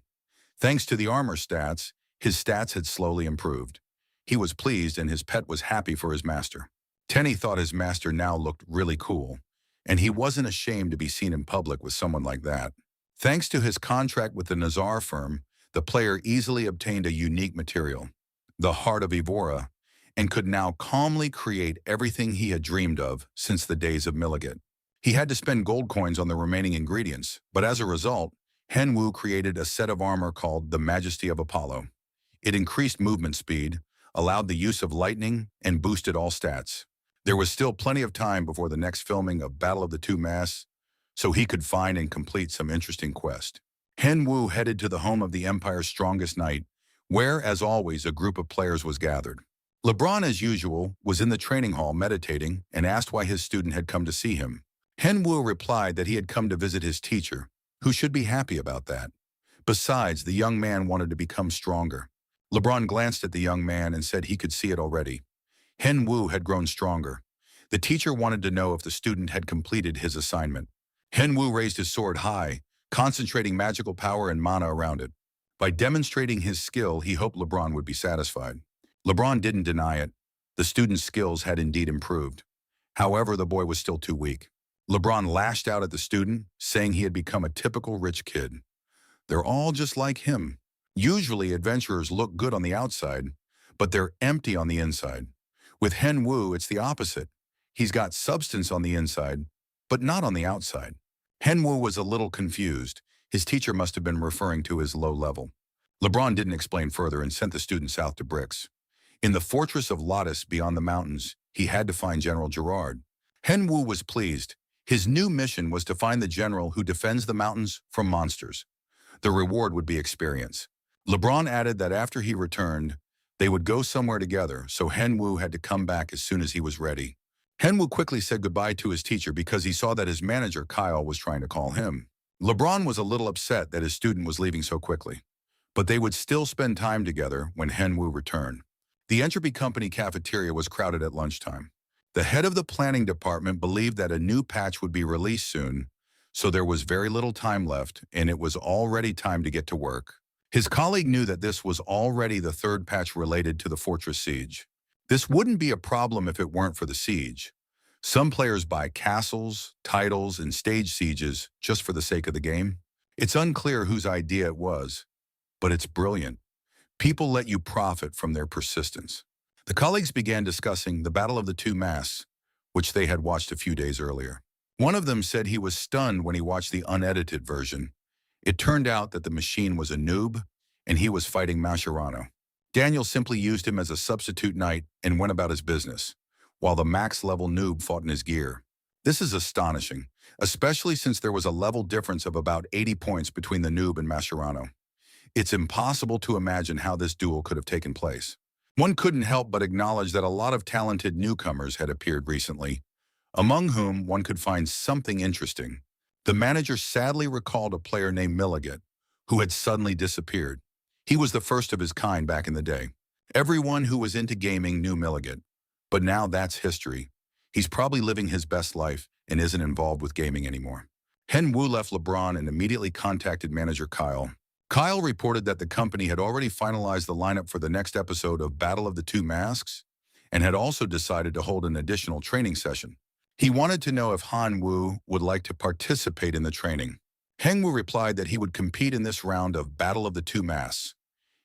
Thanks to the armor stats, his stats had slowly improved. He was pleased and his pet was happy for his master. Tenny thought his master now looked really cool, and he wasn't ashamed to be seen in public with someone like that. Thanks to his contract with the Nazar firm, the player easily obtained a unique material, the Heart of Evora, and could now calmly create everything he had dreamed of since the days of Milligat. He had to spend gold coins on the remaining ingredients, but as a result, Hyun-woo created a set of armor called the Majesty of Apollo. It increased movement speed, allowed the use of lightning, and boosted all stats. There was still plenty of time before the next filming of Battle of the Two Masks, so he could find and complete some interesting quest. Hyun-woo headed to the home of the Empire's strongest knight, where, as always, a group of players was gathered. LeBron, as usual, was in the training hall meditating and asked why his student had come to see him. Hyun-woo replied that he had come to visit his teacher, who should be happy about that. Besides, the young man wanted to become stronger. LeBron glanced at the young man and said he could see it already. Hyun-woo had grown stronger. The teacher wanted to know if the student had completed his assignment. Hyun-woo raised his sword high, concentrating magical power and mana around it. By demonstrating his skill, he hoped LeBron would be satisfied. LeBron didn't deny it. The student's skills had indeed improved. However, the boy was still too weak. LeBron lashed out at the student, saying he had become a typical rich kid. They're all just like him. Usually, adventurers look good on the outside, but they're empty on the inside. With Hyun-woo, it's the opposite. He's got substance on the inside, but not on the outside. Hyun-woo was a little confused. His teacher must have been referring to his low level. LeBron didn't explain further and sent the student south to Bricks. In the fortress of Lotus beyond the mountains, he had to find General Gerard. Hyun-woo was pleased. His new mission was to find the general who defends the mountains from monsters. The reward would be experience. LeBron added that after he returned, they would go somewhere together, so Hyun-woo had to come back as soon as he was ready. Hyun-woo quickly said goodbye to his teacher because he saw that his manager, Kyle, was trying to call him. LeBron was a little upset that his student was leaving so quickly, but they would still spend time together when Hyun-woo returned. The Entropy Company cafeteria was crowded at lunchtime. The head of the planning department believed that a new patch would be released soon, so there was very little time left, and it was already time to get to work. His colleague knew that this was already the third patch related to the fortress siege. This wouldn't be a problem if it weren't for the siege. Some players buy castles, titles, and stage sieges just for the sake of the game. It's unclear whose idea it was, but it's brilliant. People let you profit from their persistence. The colleagues began discussing the Battle of the Two Masks, which they had watched a few days earlier. One of them said he was stunned when he watched the unedited version. It turned out that the machine was a noob, and he was fighting Mascherano. Daniel simply used him as a substitute knight and went about his business, while the max-level noob fought in his gear. This is astonishing, especially since there was a level difference of about 80 points between the noob and Mascherano. It's impossible to imagine how this duel could have taken place. One couldn't help but acknowledge that a lot of talented newcomers had appeared recently, among whom one could find something interesting. The manager sadly recalled a player named Milligat, who had suddenly disappeared. He was the first of his kind back in the day. Everyone who was into gaming knew Milligat, but now that's history. He's probably living his best life and isn't involved with gaming anymore. Hyun-woo left LeBron and immediately contacted manager Kyle. Kyle reported that the company had already finalized the lineup for the next episode of Battle of the Two Masks and had also decided to hold an additional training session. He wanted to know if Han Wu would like to participate in the training. Heng Wu replied that he would compete in this round of Battle of the Two Masks.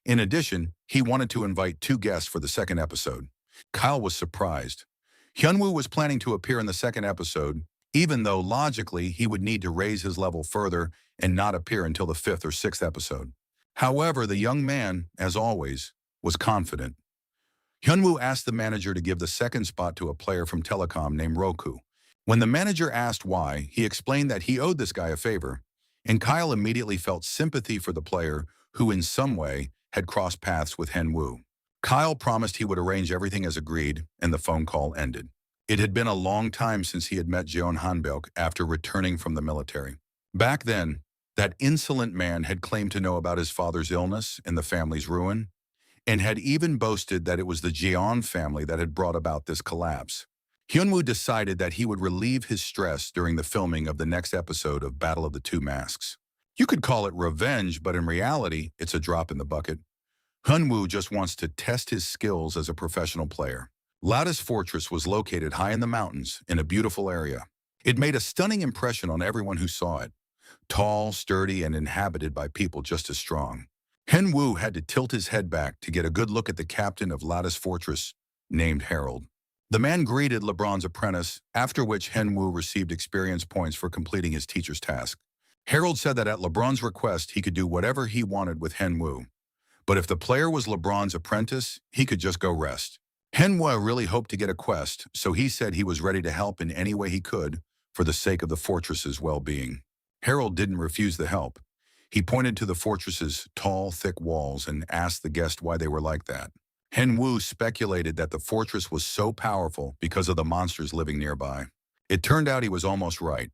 In addition, he wanted to invite two guests for the second episode. Kyle was surprised. Hyunwoo was planning to appear in the second episode, even though logically he would need to raise his level further and not appear until the fifth or sixth episode. However, the young man, as always, was confident. Hyunwoo asked the manager to give the second spot to a player from Telecom named Roku. When the manager asked why, he explained that he owed this guy a favor, and Kyle immediately felt sympathy for the player who in some way had crossed paths with Hyunwoo. Kyle promised he would arrange everything as agreed, and the phone call ended. It had been a long time since he had met Jeon Hanbeok after returning from the military. Back then, that insolent man had claimed to know about his father's illness and the family's ruin, and had even boasted that it was the Jeon family that had brought about this collapse. Hyunwoo decided that he would relieve his stress during the filming of the next episode of Battle of the Two Masks. You could call it revenge, but in reality, it's a drop in the bucket. Hyunwoo just wants to test his skills as a professional player. Lattice Fortress was located high in the mountains in a beautiful area. It made a stunning impression on everyone who saw it. Tall, sturdy, and inhabited by people just as strong. Hyunwoo had to tilt his head back to get a good look at the captain of Lattice Fortress, named Harold. The man greeted LeBron's apprentice, after which Hyunwoo received experience points for completing his teacher's task. Harold said that at LeBron's request, he could do whatever he wanted with Hyunwoo. But if the player was LeBron's apprentice, he could just go rest. Hyunwoo really hoped to get a quest, so he said he was ready to help in any way he could for the sake of the fortress's well-being. Harold didn't refuse the help. He pointed to the fortress's tall, thick walls and asked the guest why they were like that. Hyunwoo speculated that the fortress was so powerful because of the monsters living nearby. It turned out he was almost right,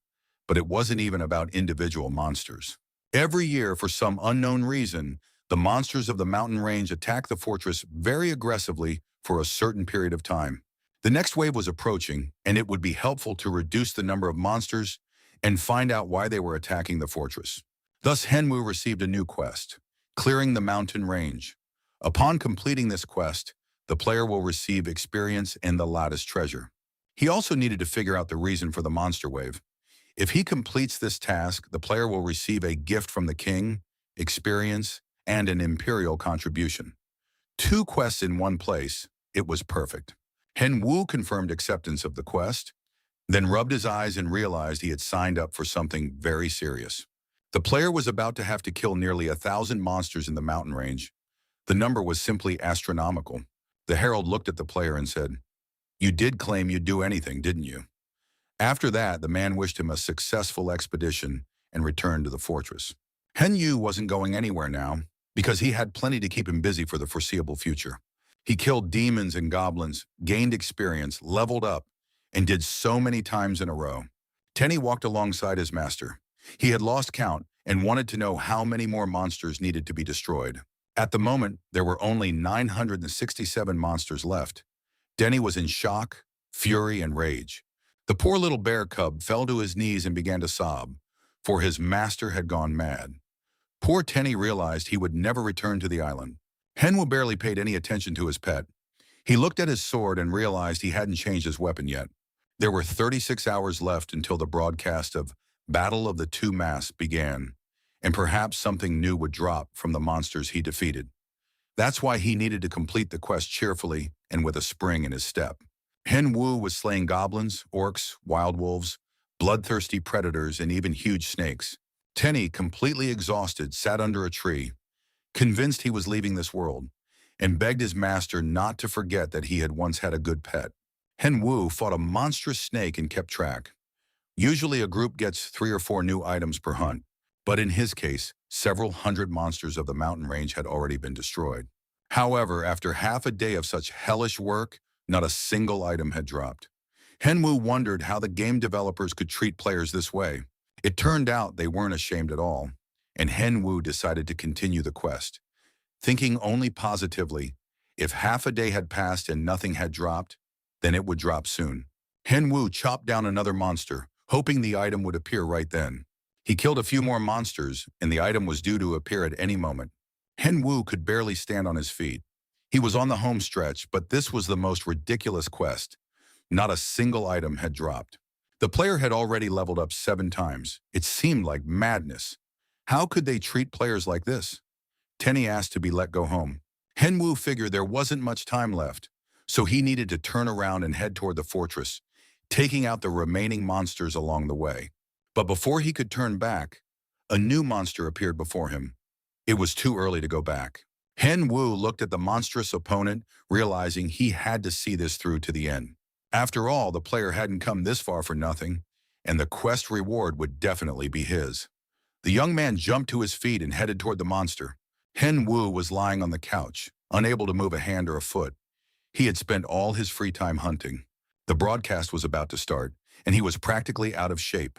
but it wasn't even about individual monsters. Every year, for some unknown reason, the monsters of the mountain range attack the fortress very aggressively for a certain period of time. The next wave was approaching, and it would be helpful to reduce the number of monsters and find out why they were attacking the fortress. Thus, Hyunwoo received a new quest, clearing the mountain range. Upon completing this quest, the player will receive experience and the Lattice treasure. He also needed to figure out the reason for the monster wave. If he completes this task, the player will receive a gift from the king, experience, and an imperial contribution. 2 quests in one place. It was perfect. Hyunwoo confirmed acceptance of the quest, then rubbed his eyes and realized he had signed up for something very serious. The player was about to have to kill nearly 1,000 monsters in the mountain range. The number was simply astronomical. The herald looked at the player and said, "You did claim you'd do anything, didn't you?" After that, the man wished him a successful expedition and returned to the fortress. Hyunwoo wasn't going anywhere now, because he had plenty to keep him busy for the foreseeable future. He killed demons and goblins, gained experience, leveled up, and did so many times in a row. Tenny walked alongside his master. He had lost count and wanted to know how many more monsters needed to be destroyed. At the moment, there were only 967 monsters left. Denny was in shock, fury, and rage. The poor little bear cub fell to his knees and began to sob, for his master had gone mad. Poor Tenny realized he would never return to the island. Hyunwoo barely paid any attention to his pet. He looked at his sword and realized he hadn't changed his weapon yet. There were 36 hours left until the broadcast of Battle of the Two Masks began, and perhaps something new would drop from the monsters he defeated. That's why he needed to complete the quest cheerfully and with a spring in his step. Hyunwoo was slaying goblins, orcs, wild wolves, bloodthirsty predators, and even huge snakes. Tenny, completely exhausted, sat under a tree, convinced he was leaving this world, and begged his master not to forget that he had once had a good pet. Hyunwoo fought a monstrous snake and kept track. Usually a group gets 3 or 4 new items per hunt, but in his case, several hundred monsters of the mountain range had already been destroyed. However, after half a day of such hellish work, not a single item had dropped. Hyunwoo wondered how the game developers could treat players this way. It turned out they weren't ashamed at all, and Hyunwoo decided to continue the quest. Thinking only positively, if half a day had passed and nothing had dropped, then it would drop soon. Hyunwoo chopped down another monster, hoping the item would appear right then. He killed a few more monsters, and the item was due to appear at any moment. Hen Wu could barely stand on his feet. He was on the home stretch, but this was the most ridiculous quest. Not a single item had dropped. The player had already leveled up 7 times. It seemed like madness. How could they treat players like this? Tenny asked to be let go home. Hen Wu figured there wasn't much time left, so he needed to turn around and head toward the fortress, taking out the remaining monsters along the way. But before he could turn back, a new monster appeared before him. It was too early to go back. Hen Wu looked at the monstrous opponent, realizing he had to see this through to the end. After all, the player hadn't come this far for nothing, and the quest reward would definitely be his. The young man jumped to his feet and headed toward the monster. Hen Wu was lying on the couch, unable to move a hand or a foot. He had spent all his free time hunting. The broadcast was about to start, and he was practically out of shape.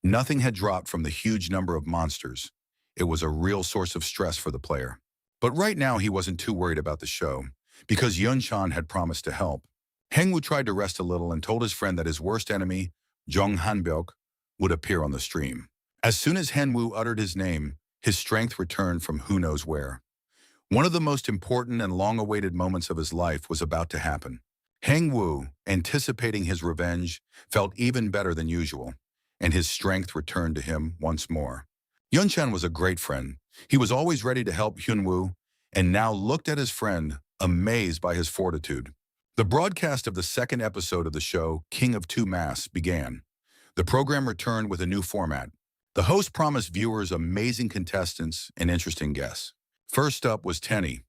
Nothing had dropped from the huge number of monsters. It was a real source of stress for the player. But right now he wasn't too worried about the show, because Yunchan had promised to help. Heng Wu tried to rest a little and told his friend that his worst enemy, Zhong Hanbyok, would appear on the stream. As soon as Hen Wu uttered his name, his strength returned from who knows where. One of the most important and long-awaited moments of his life was about to happen. Heng Wu, anticipating his revenge, felt even better than usual, and his strength returned to him once more. Yunchan was a great friend. He was always ready to help Hyun Woo, and now looked at his friend, amazed by his fortitude. The broadcast of the second episode of the show, King of Two Masks, began. The program returned with a new format. The host promised viewers amazing contestants and interesting guests. First up was Tenny,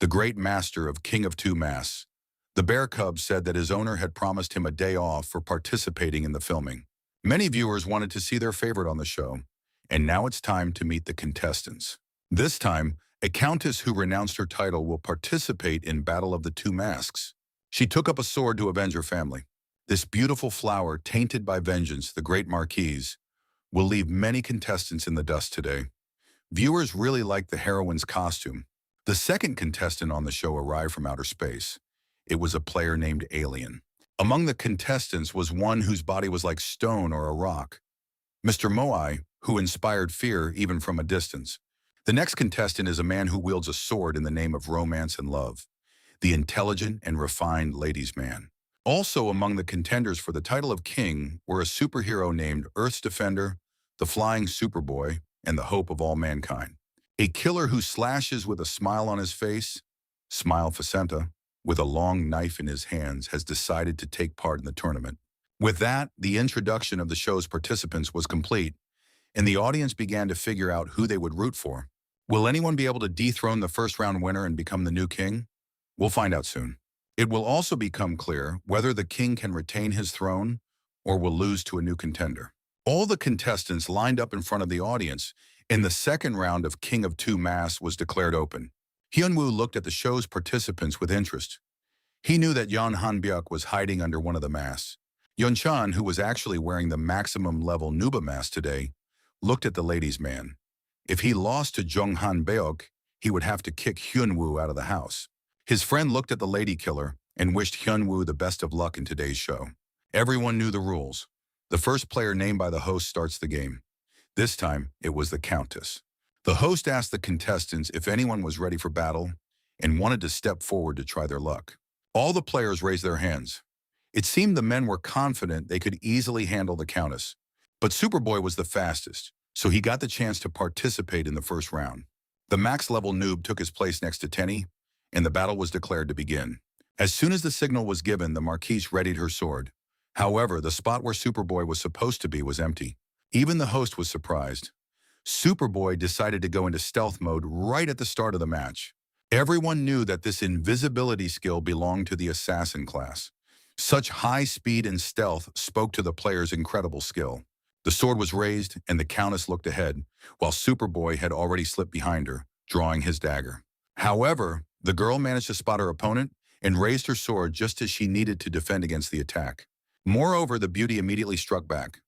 the great master of King of Two Masks. The bear cub said that his owner had promised him a day off for participating in the filming. Many viewers wanted to see their favorite on the show, and now it's time to meet the contestants. This time, a countess who renounced her title will participate in Battle of the Two Masks. She took up a sword to avenge her family. This beautiful flower, tainted by vengeance, the great marquise, will leave many contestants in the dust today. Viewers really liked the heroine's costume. The second contestant on the show arrived from outer space. It was a player named Alien. Among the contestants was one whose body was like stone or a rock. Mr. Moai, who inspired fear even from a distance. The next contestant is a man who wields a sword in the name of romance and love. The intelligent and refined ladies' man. Also among the contenders for the title of king were a superhero named Earth's Defender, the Flying Superboy, and the Hope of all mankind. A killer who slashes with a smile on his face, Smile Facenta, with a long knife in his hands, has decided to take part in the tournament. With that, the introduction of the show's participants was complete, and the audience began to figure out who they would root for. Will anyone be able to dethrone the first round winner and become the new king? We'll find out soon. It will also become clear whether the king can retain his throne or will lose to a new contender. All the contestants lined up in front of the audience, and the second round of King of Two Masks was declared open. Hyun Woo looked at the show's participants with interest. He knew that Yeon Han-byuk was hiding under one of the masks. Yeon Chan, who was actually wearing the maximum level Nuba mask today, looked at the ladies' man. If he lost to Jung Han-byuk, he would have to kick Hyun Woo out of the house. His friend looked at the lady killer and wished Hyun Woo the best of luck in today's show. Everyone knew the rules. The first player named by the host starts the game. This time, it was the Countess. The host asked the contestants if anyone was ready for battle and wanted to step forward to try their luck. All the players raised their hands. It seemed the men were confident they could easily handle the Countess. But Superboy was the fastest, so he got the chance to participate in the first round. The max-level noob took his place next to Tenny, and the battle was declared to begin. As soon as the signal was given, the Marquise readied her sword. However, the spot where Superboy was supposed to be was empty. Even the host was surprised. Superboy decided to go into stealth mode right at the start of the match. Everyone knew that this invisibility skill belonged to the assassin class. Such high speed and stealth spoke to the player's incredible skill. The sword was raised, and the Countess looked ahead, while Superboy had already slipped behind her, drawing his dagger. However, the girl managed to spot her opponent and raised her sword just as she needed to defend against the attack. Moreover, the beauty immediately struck back.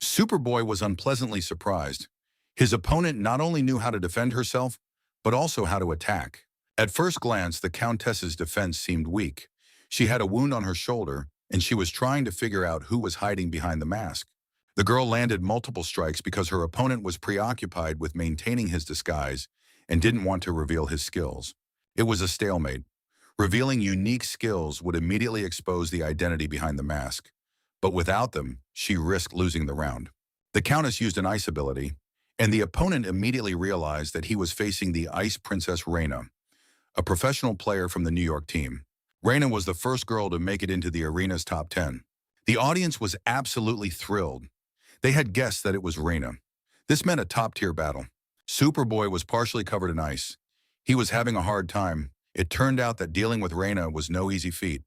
Superboy was unpleasantly surprised. His opponent not only knew how to defend herself, but also how to attack. At first glance, the Countess's defense seemed weak. She had a wound on her shoulder, and she was trying to figure out who was hiding behind the mask. The girl landed multiple strikes because her opponent was preoccupied with maintaining his disguise and didn't want to reveal his skills. It was a stalemate. Revealing unique skills would immediately expose the identity behind the mask, but without them, she risked losing the round. The Countess used an ice ability, and the opponent immediately realized that he was facing the Ice Princess Reina, a professional player from the New York team. Reina was the first girl to make it into the arena's top 10. The audience was absolutely thrilled. They had guessed that it was Reina. This meant a top-tier battle. Superboy was partially covered in ice. He was having a hard time. It turned out that dealing with Reina was no easy feat.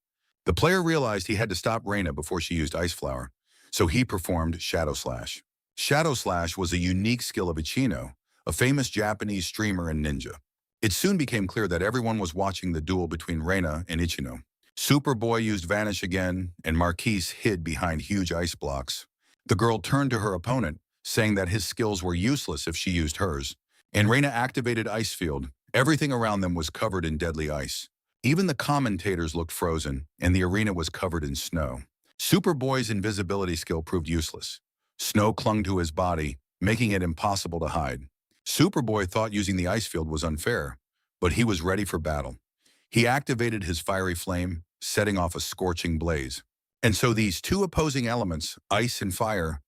The player realized he had to stop Reina before she used Ice Flower, so he performed Shadow Slash. Shadow Slash was a unique skill of Ichino, a famous Japanese streamer and ninja. It soon became clear that everyone was watching the duel between Reina and Ichino. Superboy used Vanish again, and Marquise hid behind huge ice blocks. The girl turned to her opponent, saying that his skills were useless if she used hers. And Reina activated Ice Field. Everything around them was covered in deadly ice. Even the commentators looked frozen, and the arena was covered in snow. Superboy's invisibility skill proved useless. Snow clung to his body, making it impossible to hide. Superboy thought using the ice field was unfair, but he was ready for battle. He activated his fiery flame, setting off a scorching blaze. And so these two opposing elements, ice and fire,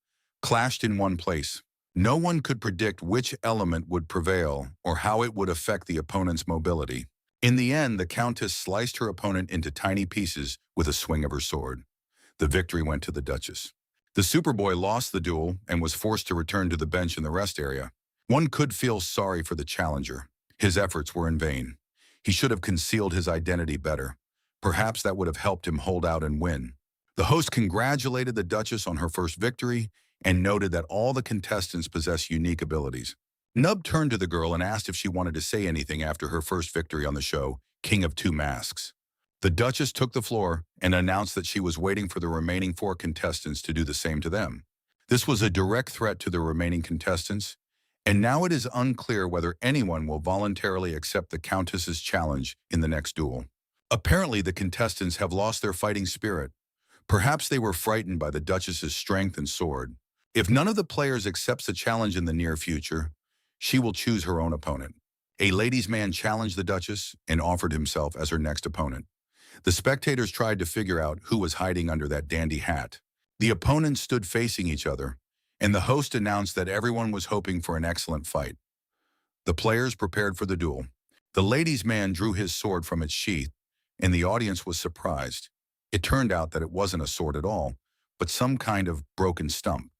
clashed in one place. No one could predict which element would prevail or how it would affect the opponent's mobility. In the end, the Countess sliced her opponent into tiny pieces with a swing of her sword. The victory went to the Duchess. The Superboy lost the duel and was forced to return to the bench in the rest area. One could feel sorry for the challenger. His efforts were in vain. He should have concealed his identity better. Perhaps that would have helped him hold out and win. The host congratulated the Duchess on her first victory and noted that all the contestants possessed unique abilities. Nub turned to the girl and asked if she wanted to say anything after her first victory on the show, King of Two Masks. The Duchess took the floor and announced that she was waiting for the remaining 4 contestants to do the same to them. This was a direct threat to the remaining contestants, and now it is unclear whether anyone will voluntarily accept the Countess's challenge in the next duel. Apparently, the contestants have lost their fighting spirit. Perhaps they were frightened by the Duchess's strength and sword. If none of the players accepts the challenge in the near future, she will choose her own opponent. A ladies' man challenged the Duchess and offered himself as her next opponent. The spectators tried to figure out who was hiding under that dandy hat. The opponents stood facing each other, and the host announced that everyone was hoping for an excellent fight. The players prepared for the duel. The ladies' man drew his sword from its sheath, and the audience was surprised. It turned out that it wasn't a sword at all, but some kind of broken stump.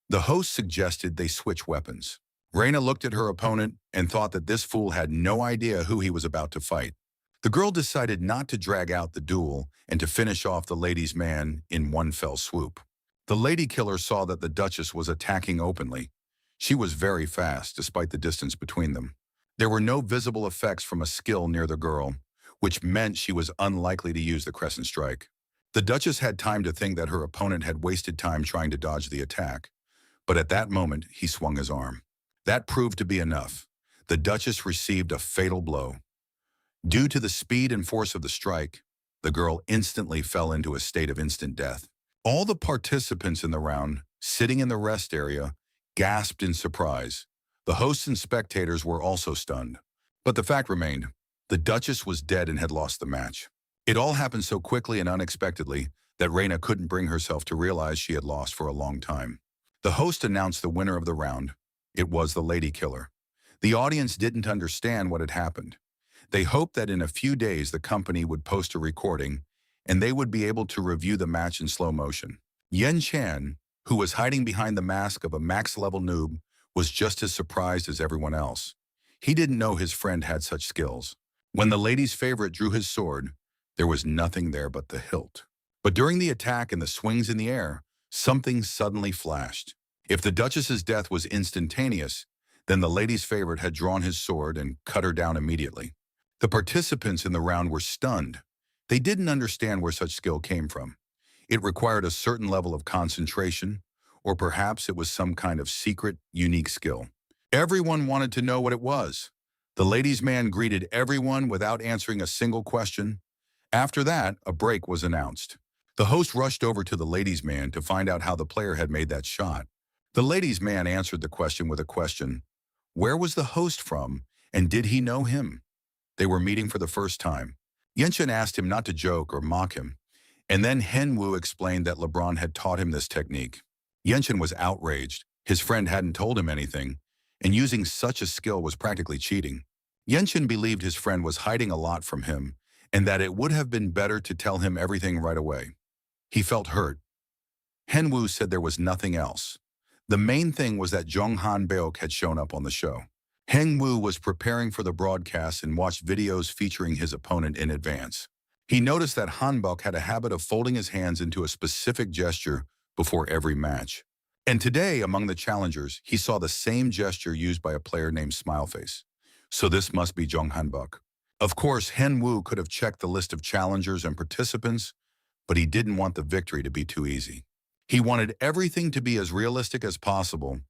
The host suggested they switch weapons. Reina looked at her opponent and thought that this fool had no idea who he was about to fight. The girl decided not to drag out the duel and to finish off the ladies' man in one fell swoop. The lady killer saw that the Duchess was attacking openly. She was very fast, despite the distance between them. There were no visible effects from a skill near the girl, which meant she was unlikely to use the Crescent Strike. The Duchess had time to think that her opponent had wasted time trying to dodge the attack, but at that moment, he swung his arm. That proved to be enough. The Duchess received a fatal blow. Due to the speed and force of the strike, the girl instantly fell into a state of instant death. All the participants in the round, sitting in the rest area, gasped in surprise. The hosts and spectators were also stunned. But the fact remained, the Duchess was dead and had lost the match. It all happened so quickly and unexpectedly that Reina couldn't bring herself to realize she had lost for a long time. The host announced the winner of the round. It was the lady killer. The audience didn't understand what had happened. They hoped that in a few days the company would post a recording and they would be able to review the match in slow motion. Yen Chan, who was hiding behind the mask of a max-level noob, was just as surprised as everyone else. He didn't know his friend had such skills. When the lady's favorite drew his sword, there was nothing there but the hilt. But during the attack and the swings in the air, something suddenly flashed. If the Duchess's death was instantaneous, then the lady's favorite had drawn his sword and cut her down immediately. The participants in the round were stunned. They didn't understand where such skill came from. It required a certain level of concentration, or perhaps it was some kind of secret, unique skill. Everyone wanted to know what it was. The ladies' man greeted everyone without answering a single question. After that, a break was announced. The host rushed over to the ladies' man to find out how the player had made that shot. The ladies' man answered the question with a question. Where was the host from, and did he know him? They were meeting for the first time. Yenshin asked him not to joke or mock him, and then Henwu explained that LeBron had taught him this technique. Yenshin was outraged. His friend hadn't told him anything, and using such a skill was practically cheating. Yenshin believed his friend was hiding a lot from him, and that it would have been better to tell him everything right away. He felt hurt. Henwu said there was nothing else. The main thing was that Jong Han Beok had shown up on the show. Henwu was preparing for the broadcast and watched videos featuring his opponent in advance. He noticed that Hanbok had a habit of folding his hands into a specific gesture before every match. And today, among the challengers, he saw the same gesture used by a player named Smileface. So this must be Jong Hanbok. Of course, Henwu could have checked the list of challengers and participants, but he didn't want the victory to be too easy. He wanted everything to be as realistic as possible,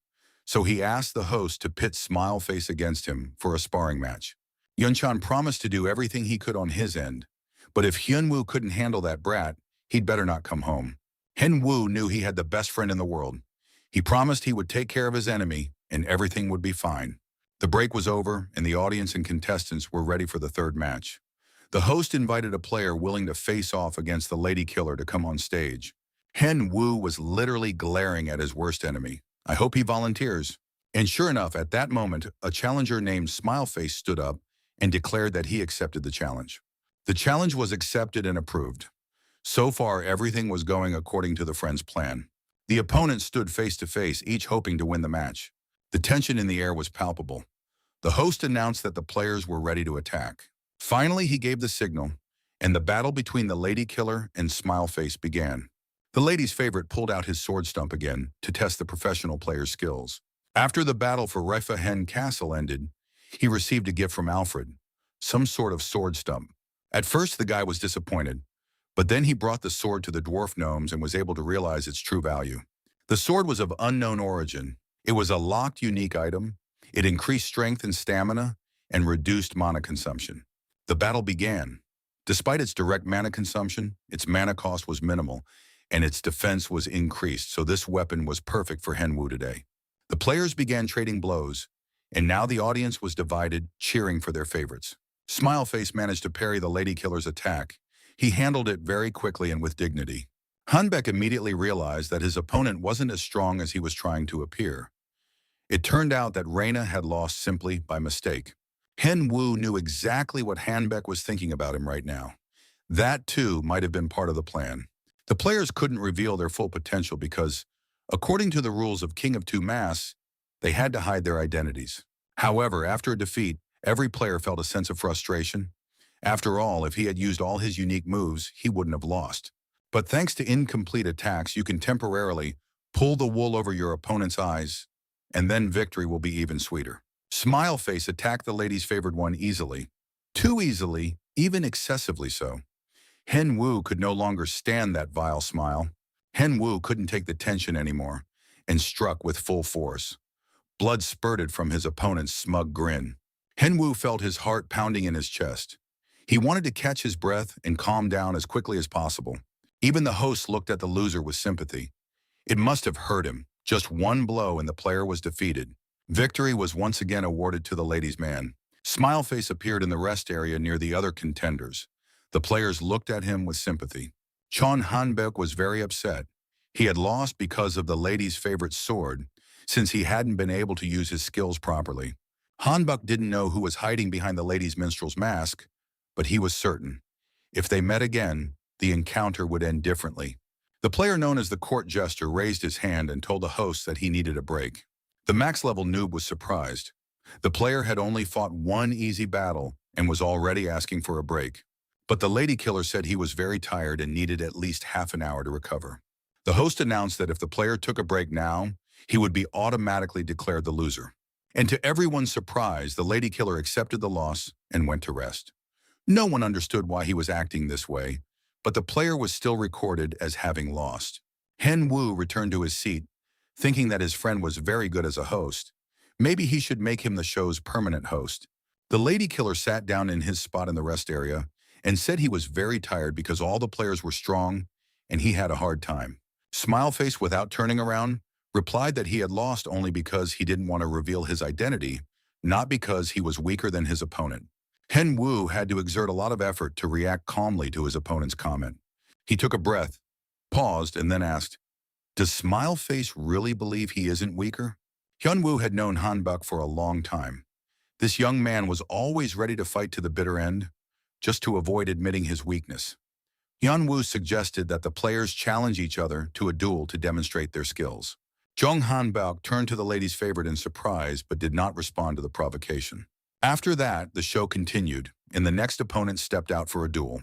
so he asked the host to pit Smileface against him for a sparring match. Yunchan promised to do everything he could on his end, but if Hyunwoo couldn't handle that brat, he'd better not come home. Henwoo knew he had the best friend in the world. He promised he would take care of his enemy, and everything would be fine. The break was over, and the audience and contestants were ready for the third match. The host invited a player willing to face off against the lady killer to come on stage. Henwoo was literally glaring at his worst enemy. I hope he volunteers. And sure enough, at that moment, a challenger named Smileface stood up and declared that he accepted the challenge. The challenge was accepted and approved. So far, everything was going according to the friend's plan. The opponents stood face to face, each hoping to win the match. The tension in the air was palpable. The host announced that the players were ready to attack. Finally, he gave the signal, and the battle between the lady killer and Smileface began. The lady's favorite pulled out his sword stump again to test the professional player's skills. After the battle for Reifahen Castle ended, he received a gift from Alfred, some sort of sword stump. At first, the guy was disappointed, but then he brought the sword to the dwarf gnomes and was able to realize its true value. The sword was of unknown origin. It was a locked, unique item. It increased strength and stamina and reduced mana consumption. The battle began. Despite its direct mana consumption, its mana cost was minimal, and its defense was increased, so this weapon was perfect for Henwu today. The players began trading blows, and now the audience was divided, cheering for their favorites. Smileface managed to parry the lady killer's attack. He handled it very quickly and with dignity. Hanbek immediately realized that his opponent wasn't as strong as he was trying to appear. It turned out that Reina had lost simply by mistake. Henwu knew exactly what Hanbek was thinking about him right now. That, too, might have been part of the plan. The players couldn't reveal their full potential because, according to the rules of King of Two Masks, they had to hide their identities. However, after a defeat, every player felt a sense of frustration. After all, if he had used all his unique moves, he wouldn't have lost. But thanks to incomplete attacks, you can temporarily pull the wool over your opponent's eyes, and then victory will be even sweeter. Smileface attacked the lady's favored one easily. Too easily, even excessively so. Henwu could no longer stand that vile smile. Henwu couldn't take the tension anymore and struck with full force. Blood spurted from his opponent's smug grin. Henwu felt his heart pounding in his chest. He wanted to catch his breath and calm down as quickly as possible. Even the host looked at the loser with sympathy. It must have hurt him. Just one blow and the player was defeated. Victory was once again awarded to the ladies' man. Smileface appeared in the rest area near the other contenders. The players looked at him with sympathy. Chon Hanbek was very upset. He had lost because of the lady's favorite sword, since he hadn't been able to use his skills properly. Hanbek didn't know who was hiding behind the lady's minstrel's mask, but he was certain. If they met again, the encounter would end differently. The player known as the court jester raised his hand and told the host that he needed a break. The max-level noob was surprised. The player had only fought one easy battle and was already asking for a break. But the lady killer said he was very tired and needed at least half an hour to recover. The host announced that if the player took a break now, he would be automatically declared the loser. And to everyone's surprise, the lady killer accepted the loss and went to rest. No one understood why he was acting this way, but the player was still recorded as having lost. Henwu returned to his seat, thinking that his friend was very good as a host. Maybe he should make him the show's permanent host. The lady killer sat down in his spot in the rest area and said he was very tired because all the players were strong and he had a hard time. Smileface, without turning around, replied that he had lost only because he didn't want to reveal his identity, not because he was weaker than his opponent. Hen Wu had to exert a lot of effort to react calmly to his opponent's comment. He took a breath, paused, and then asked, "Does Smileface really believe he isn't weaker?" Hyun Woo had known Han Buk for a long time. This young man was always ready to fight to the bitter end, just to avoid admitting his weakness. Hyun Woo suggested that the players challenge each other to a duel to demonstrate their skills. Jung Han Buk turned to the ladies' favorite in surprise but did not respond to the provocation. After that, the show continued, and the next opponent stepped out for a duel.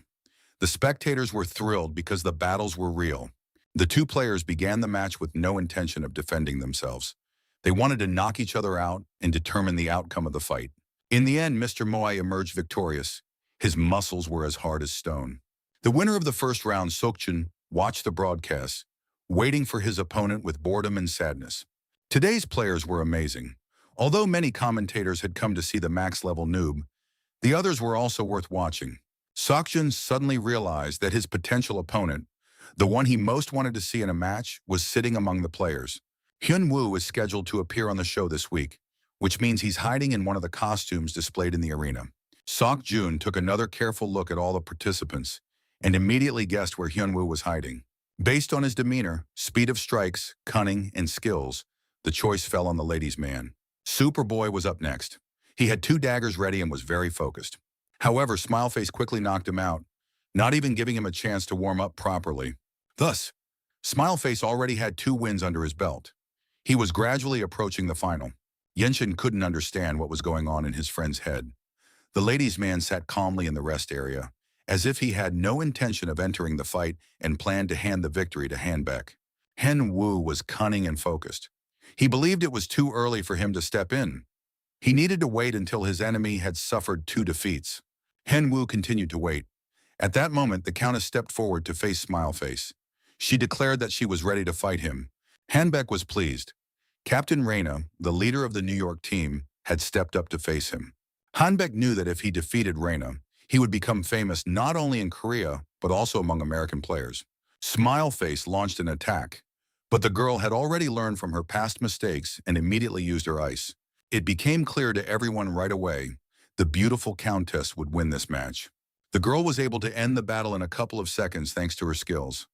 The spectators were thrilled because the battles were real. The two players began the match with no intention of defending themselves. They wanted to knock each other out and determine the outcome of the fight. In the end, Mr. Moai emerged victorious. His muscles were as hard as stone. The winner of the first round, Sokchun, watched the broadcast, waiting for his opponent with boredom and sadness. Today's players were amazing. Although many commentators had come to see the max-level noob, the others were also worth watching. Sokchun suddenly realized that his potential opponent, the one he most wanted to see in a match, was sitting among the players. Hyun Woo is scheduled to appear on the show this week, which means he's hiding in one of the costumes displayed in the arena. Sokjun took another careful look at all the participants and immediately guessed where Hyun Woo was hiding. Based on his demeanor, speed of strikes, cunning, and skills, the choice fell on the ladies' man. Superboy was up next. He had 2 daggers ready and was very focused. However, Smileface quickly knocked him out, not even giving him a chance to warm up properly. Thus, Smileface already had 2 wins under his belt. He was gradually approaching the final. Yenshin couldn't understand what was going on in his friend's head. The ladies' man sat calmly in the rest area, as if he had no intention of entering the fight and planned to hand the victory to Han Bek. Hen Wu was cunning and focused. He believed it was too early for him to step in. He needed to wait until his enemy had suffered 2 defeats. Hen Wu continued to wait. At that moment, the Countess stepped forward to face Smileface. She declared that she was ready to fight him. Han Bek was pleased. Captain Reina, the leader of the New York team, had stepped up to face him. Han Bek knew that if he defeated Reina, he would become famous not only in Korea, but also among American players. Smileface launched an attack, but the girl had already learned from her past mistakes and immediately used her ice. It became clear to everyone right away, the beautiful Countess would win this match. The girl was able to end the battle in a couple of seconds thanks to her skills.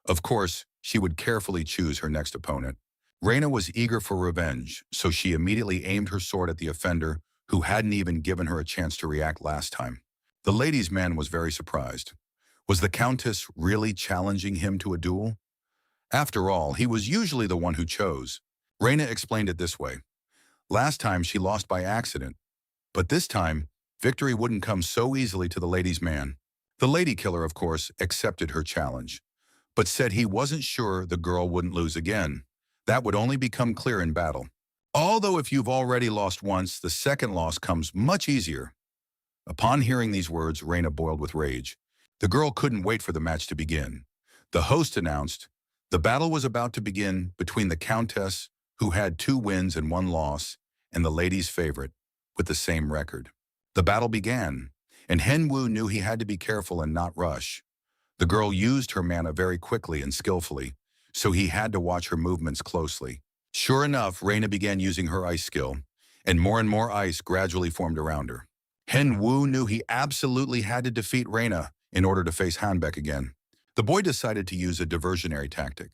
Of course, she would carefully choose her next opponent. Reina was eager for revenge, so she immediately aimed her sword at the offender, who hadn't even given her a chance to react last time. The ladies' man was very surprised. Was the Countess really challenging him to a duel? After all, he was usually the one who chose. Reina explained it this way. Last time she lost by accident, but this time, victory wouldn't come so easily to the ladies' man. The lady killer, of course, accepted her challenge, but said he wasn't sure the girl wouldn't lose again. That would only become clear in battle. Although if you've already lost once, the second loss comes much easier. Upon hearing these words, Reina boiled with rage. The girl couldn't wait for the match to begin. The host announced, the battle was about to begin between the Countess, who had 2 wins and 1 loss, and the ladies' favorite, with the same record. The battle began, and Hen Wu knew he had to be careful and not rush. The girl used her mana very quickly and skillfully, so he had to watch her movements closely. Sure enough, Reina began using her ice skill, and more ice gradually formed around her. Hen Wu knew he absolutely had to defeat Reina in order to face Han Bek again. The boy decided to use a diversionary tactic.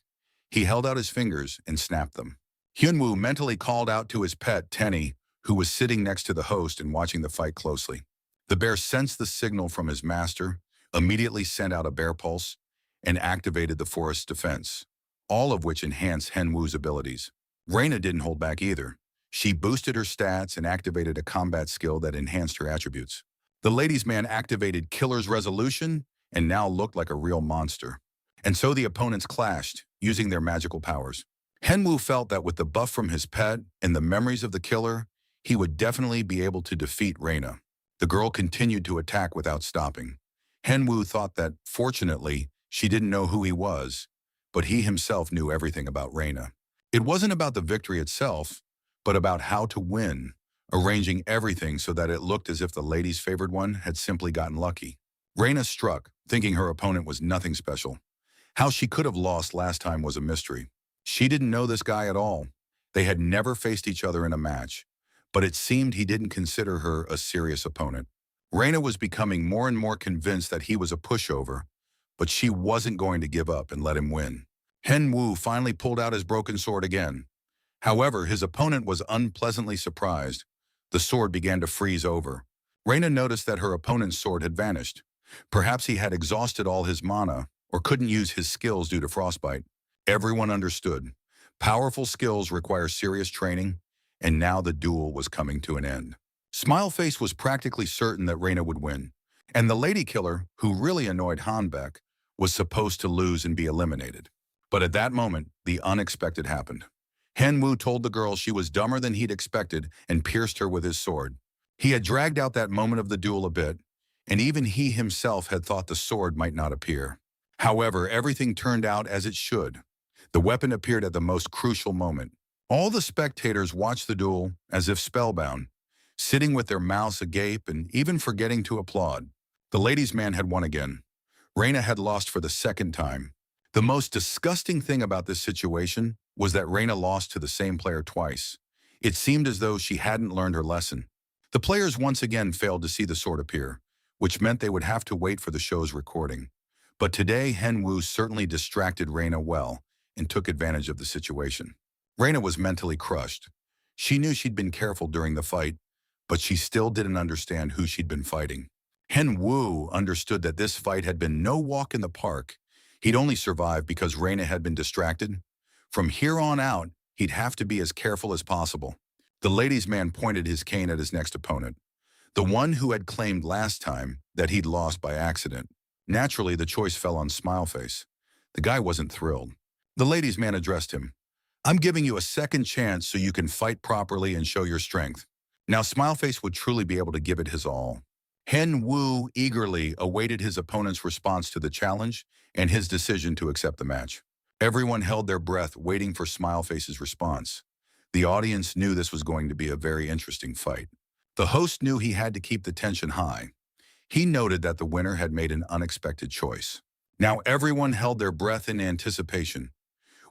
He held out his fingers and snapped them. Hyun Woo mentally called out to his pet, Tenny, who was sitting next to the host and watching the fight closely. The bear sensed the signal from his master, immediately sent out a bear pulse, and activated the forest's defense, all of which enhanced Hen Woo's abilities. Reina didn't hold back either. She boosted her stats and activated a combat skill that enhanced her attributes. The ladies' man activated Killer's Resolution and now looked like a real monster. And so the opponents clashed, using their magical powers. Hen Woo felt that with the buff from his pet and the memories of the killer, he would definitely be able to defeat Reina. The girl continued to attack without stopping. Hen Woo thought that, fortunately, she didn't know who he was, but he himself knew everything about Reina. It wasn't about the victory itself, but about how to win, arranging everything so that it looked as if the ladies' favored one had simply gotten lucky. Reina struck, thinking her opponent was nothing special. How she could have lost last time was a mystery. She didn't know this guy at all. They had never faced each other in a match, but it seemed he didn't consider her a serious opponent. Reina was becoming more and more convinced that he was a pushover, but she wasn't going to give up and let him win. Hen Wu finally pulled out his broken sword again. However, his opponent was unpleasantly surprised. The sword began to freeze over. Reina noticed that her opponent's sword had vanished. Perhaps he had exhausted all his mana or couldn't use his skills due to frostbite. Everyone understood. Powerful skills require serious training, and now the duel was coming to an end. Smileface was practically certain that Reina would win, and the lady killer, who really annoyed Hanbeck, was supposed to lose and be eliminated. But at that moment, the unexpected happened. Hen Wu told the girl she was dumber than he'd expected and pierced her with his sword. He had dragged out that moment of the duel a bit, and even he himself had thought the sword might not appear. However, everything turned out as it should. The weapon appeared at the most crucial moment. All the spectators watched the duel as if spellbound, sitting with their mouths agape and even forgetting to applaud. The ladies' man had won again. Reina had lost for the second time. The most disgusting thing about this situation was that Reina lost to the same player twice. It seemed as though she hadn't learned her lesson. The players once again failed to see the sword appear, which meant they would have to wait for the show's recording. But today, Hen Wu certainly distracted Reina well and took advantage of the situation. Reina was mentally crushed. She knew she'd been careful during the fight, but she still didn't understand who she'd been fighting. Hen Wu understood that this fight had been no walk in the park. He'd only survived because Reina had been distracted. From here on out, he'd have to be as careful as possible. The ladies' man pointed his cane at his next opponent, the one who had claimed last time that he'd lost by accident. Naturally, the choice fell on Smileface. The guy wasn't thrilled. The ladies' man addressed him. "I'm giving you a second chance so you can fight properly and show your strength." Now Smileface would truly be able to give it his all. Hen Wu eagerly awaited his opponent's response to the challenge and his decision to accept the match. Everyone held their breath waiting for Smileface's response. The audience knew this was going to be a very interesting fight. The host knew he had to keep the tension high. He noted that the winner had made an unexpected choice. Now everyone held their breath in anticipation.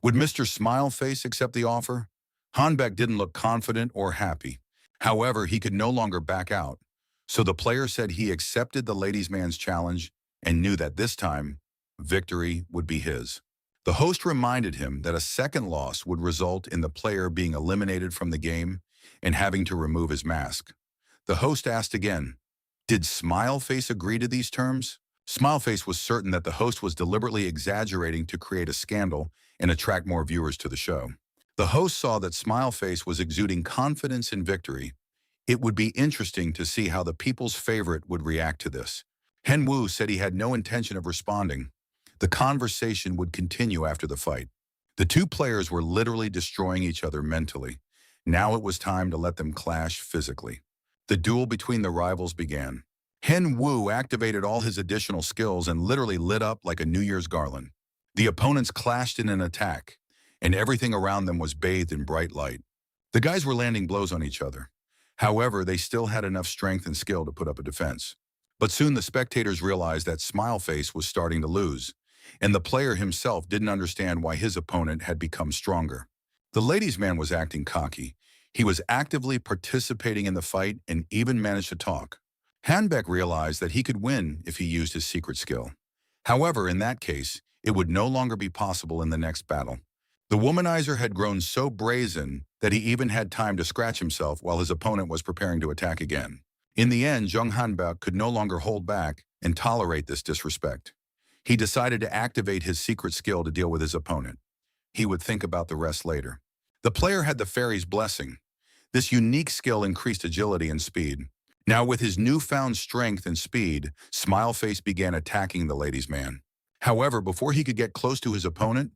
Would Mr. Smileface accept the offer? Hanbeck didn't look confident or happy. However, he could no longer back out. So the player said he accepted the ladies' man's challenge and knew that this time, victory would be his. The host reminded him that a second loss would result in the player being eliminated from the game and having to remove his mask. The host asked again, did Smileface agree to these terms? Smileface was certain that the host was deliberately exaggerating to create a scandal and attract more viewers to the show. The host saw that Smileface was exuding confidence in victory. It would be interesting to see how the people's favorite would react to this. Hen Wu said he had no intention of responding. The conversation would continue after the fight. The two players were literally destroying each other mentally. Now it was time to let them clash physically. The duel between the rivals began. Hen Wu activated all his additional skills and literally lit up like a New Year's garland. The opponents clashed in an attack, and everything around them was bathed in bright light. The guys were landing blows on each other. However, they still had enough strength and skill to put up a defense. But soon the spectators realized that Smileface was starting to lose, and the player himself didn't understand why his opponent had become stronger. The ladies' man was acting cocky. He was actively participating in the fight and even managed to talk. Hanbeck realized that he could win if he used his secret skill. However, in that case, it would no longer be possible in the next battle. The womanizer had grown so brazen that he even had time to scratch himself while his opponent was preparing to attack again. In the end, Zheng Hanbeck could no longer hold back and tolerate this disrespect. He decided to activate his secret skill to deal with his opponent. He would think about the rest later. The player had the fairy's blessing. This unique skill increased agility and speed. Now with his newfound strength and speed, Smileface began attacking the ladies' man. However, before he could get close to his opponent,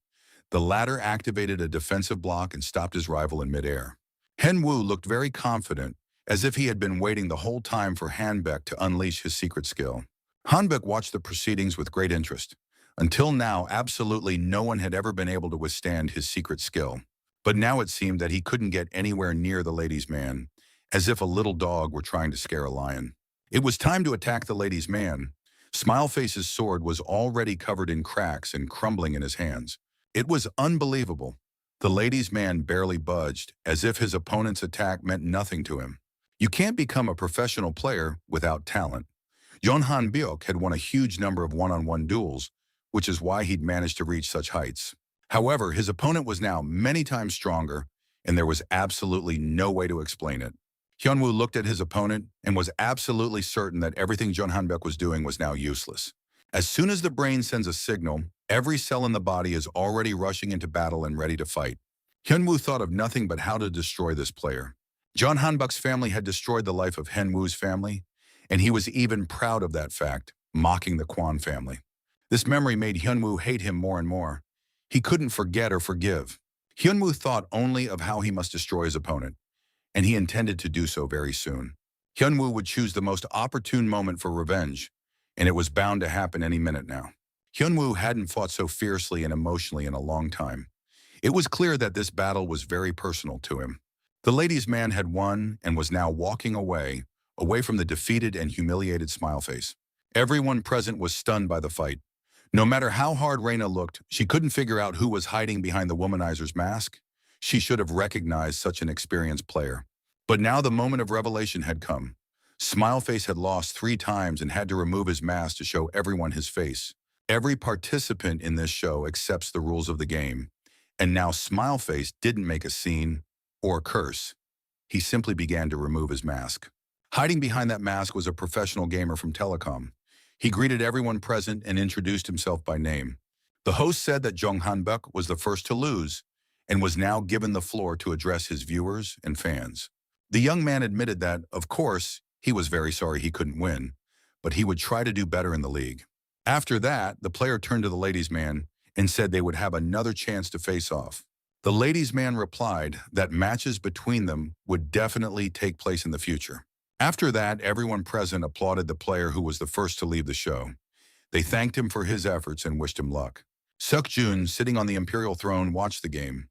the latter activated a defensive block and stopped his rival in midair. Hen Wu looked very confident, as if he had been waiting the whole time for Hanbeck to unleash his secret skill. Hanbeck watched the proceedings with great interest. Until now, absolutely no one had ever been able to withstand his secret skill. But now it seemed that he couldn't get anywhere near the ladies' man, as if a little dog were trying to scare a lion. It was time to attack the ladies' man. Smileface's sword was already covered in cracks and crumbling in his hands. It was unbelievable. The ladies' man barely budged, as if his opponent's attack meant nothing to him. You can't become a professional player without talent. Jeonhan Byuk had won a huge number of one-on-one duels, which is why he'd managed to reach such heights. However, his opponent was now many times stronger, and there was absolutely no way to explain it. Hyunwoo looked at his opponent and was absolutely certain that everything Jeon Hanbok was doing was now useless. As soon as the brain sends a signal, every cell in the body is already rushing into battle and ready to fight. Hyunwoo thought of nothing but how to destroy this player. Jeon Hanbok's family had destroyed the life of Hyunwoo's family, and he was even proud of that fact, mocking the Kwon family. This memory made Hyunwoo hate him more and more. He couldn't forget or forgive. Hyunwoo thought only of how he must destroy his opponent, and he intended to do so very soon. Hyunwoo would choose the most opportune moment for revenge, and it was bound to happen any minute now. Hyunwoo hadn't fought so fiercely and emotionally in a long time. It was clear that this battle was very personal to him. The ladies' man had won and was now walking away from the defeated and humiliated Smileface. Everyone present was stunned by the fight. No matter how hard Reina looked, she couldn't figure out who was hiding behind the womanizer's mask. She should have recognized such an experienced player. But now the moment of revelation had come. Smileface had lost 3 times and had to remove his mask to show everyone his face. Every participant in this show accepts the rules of the game. And now Smileface didn't make a scene or curse. He simply began to remove his mask. Hiding behind that mask was a professional gamer from Telecom. He greeted everyone present and introduced himself by name. The host said that Jong Hanbuk was the first to lose and was now given the floor to address his viewers and fans. The young man admitted that, of course, he was very sorry he couldn't win, but he would try to do better in the league. After that, the player turned to the ladies' man and said they would have another chance to face off. The ladies' man replied that matches between them would definitely take place in the future. After that, everyone present applauded the player who was the first to leave the show. They thanked him for his efforts and wished him luck. Seokjun, sitting on the imperial throne, watched the game.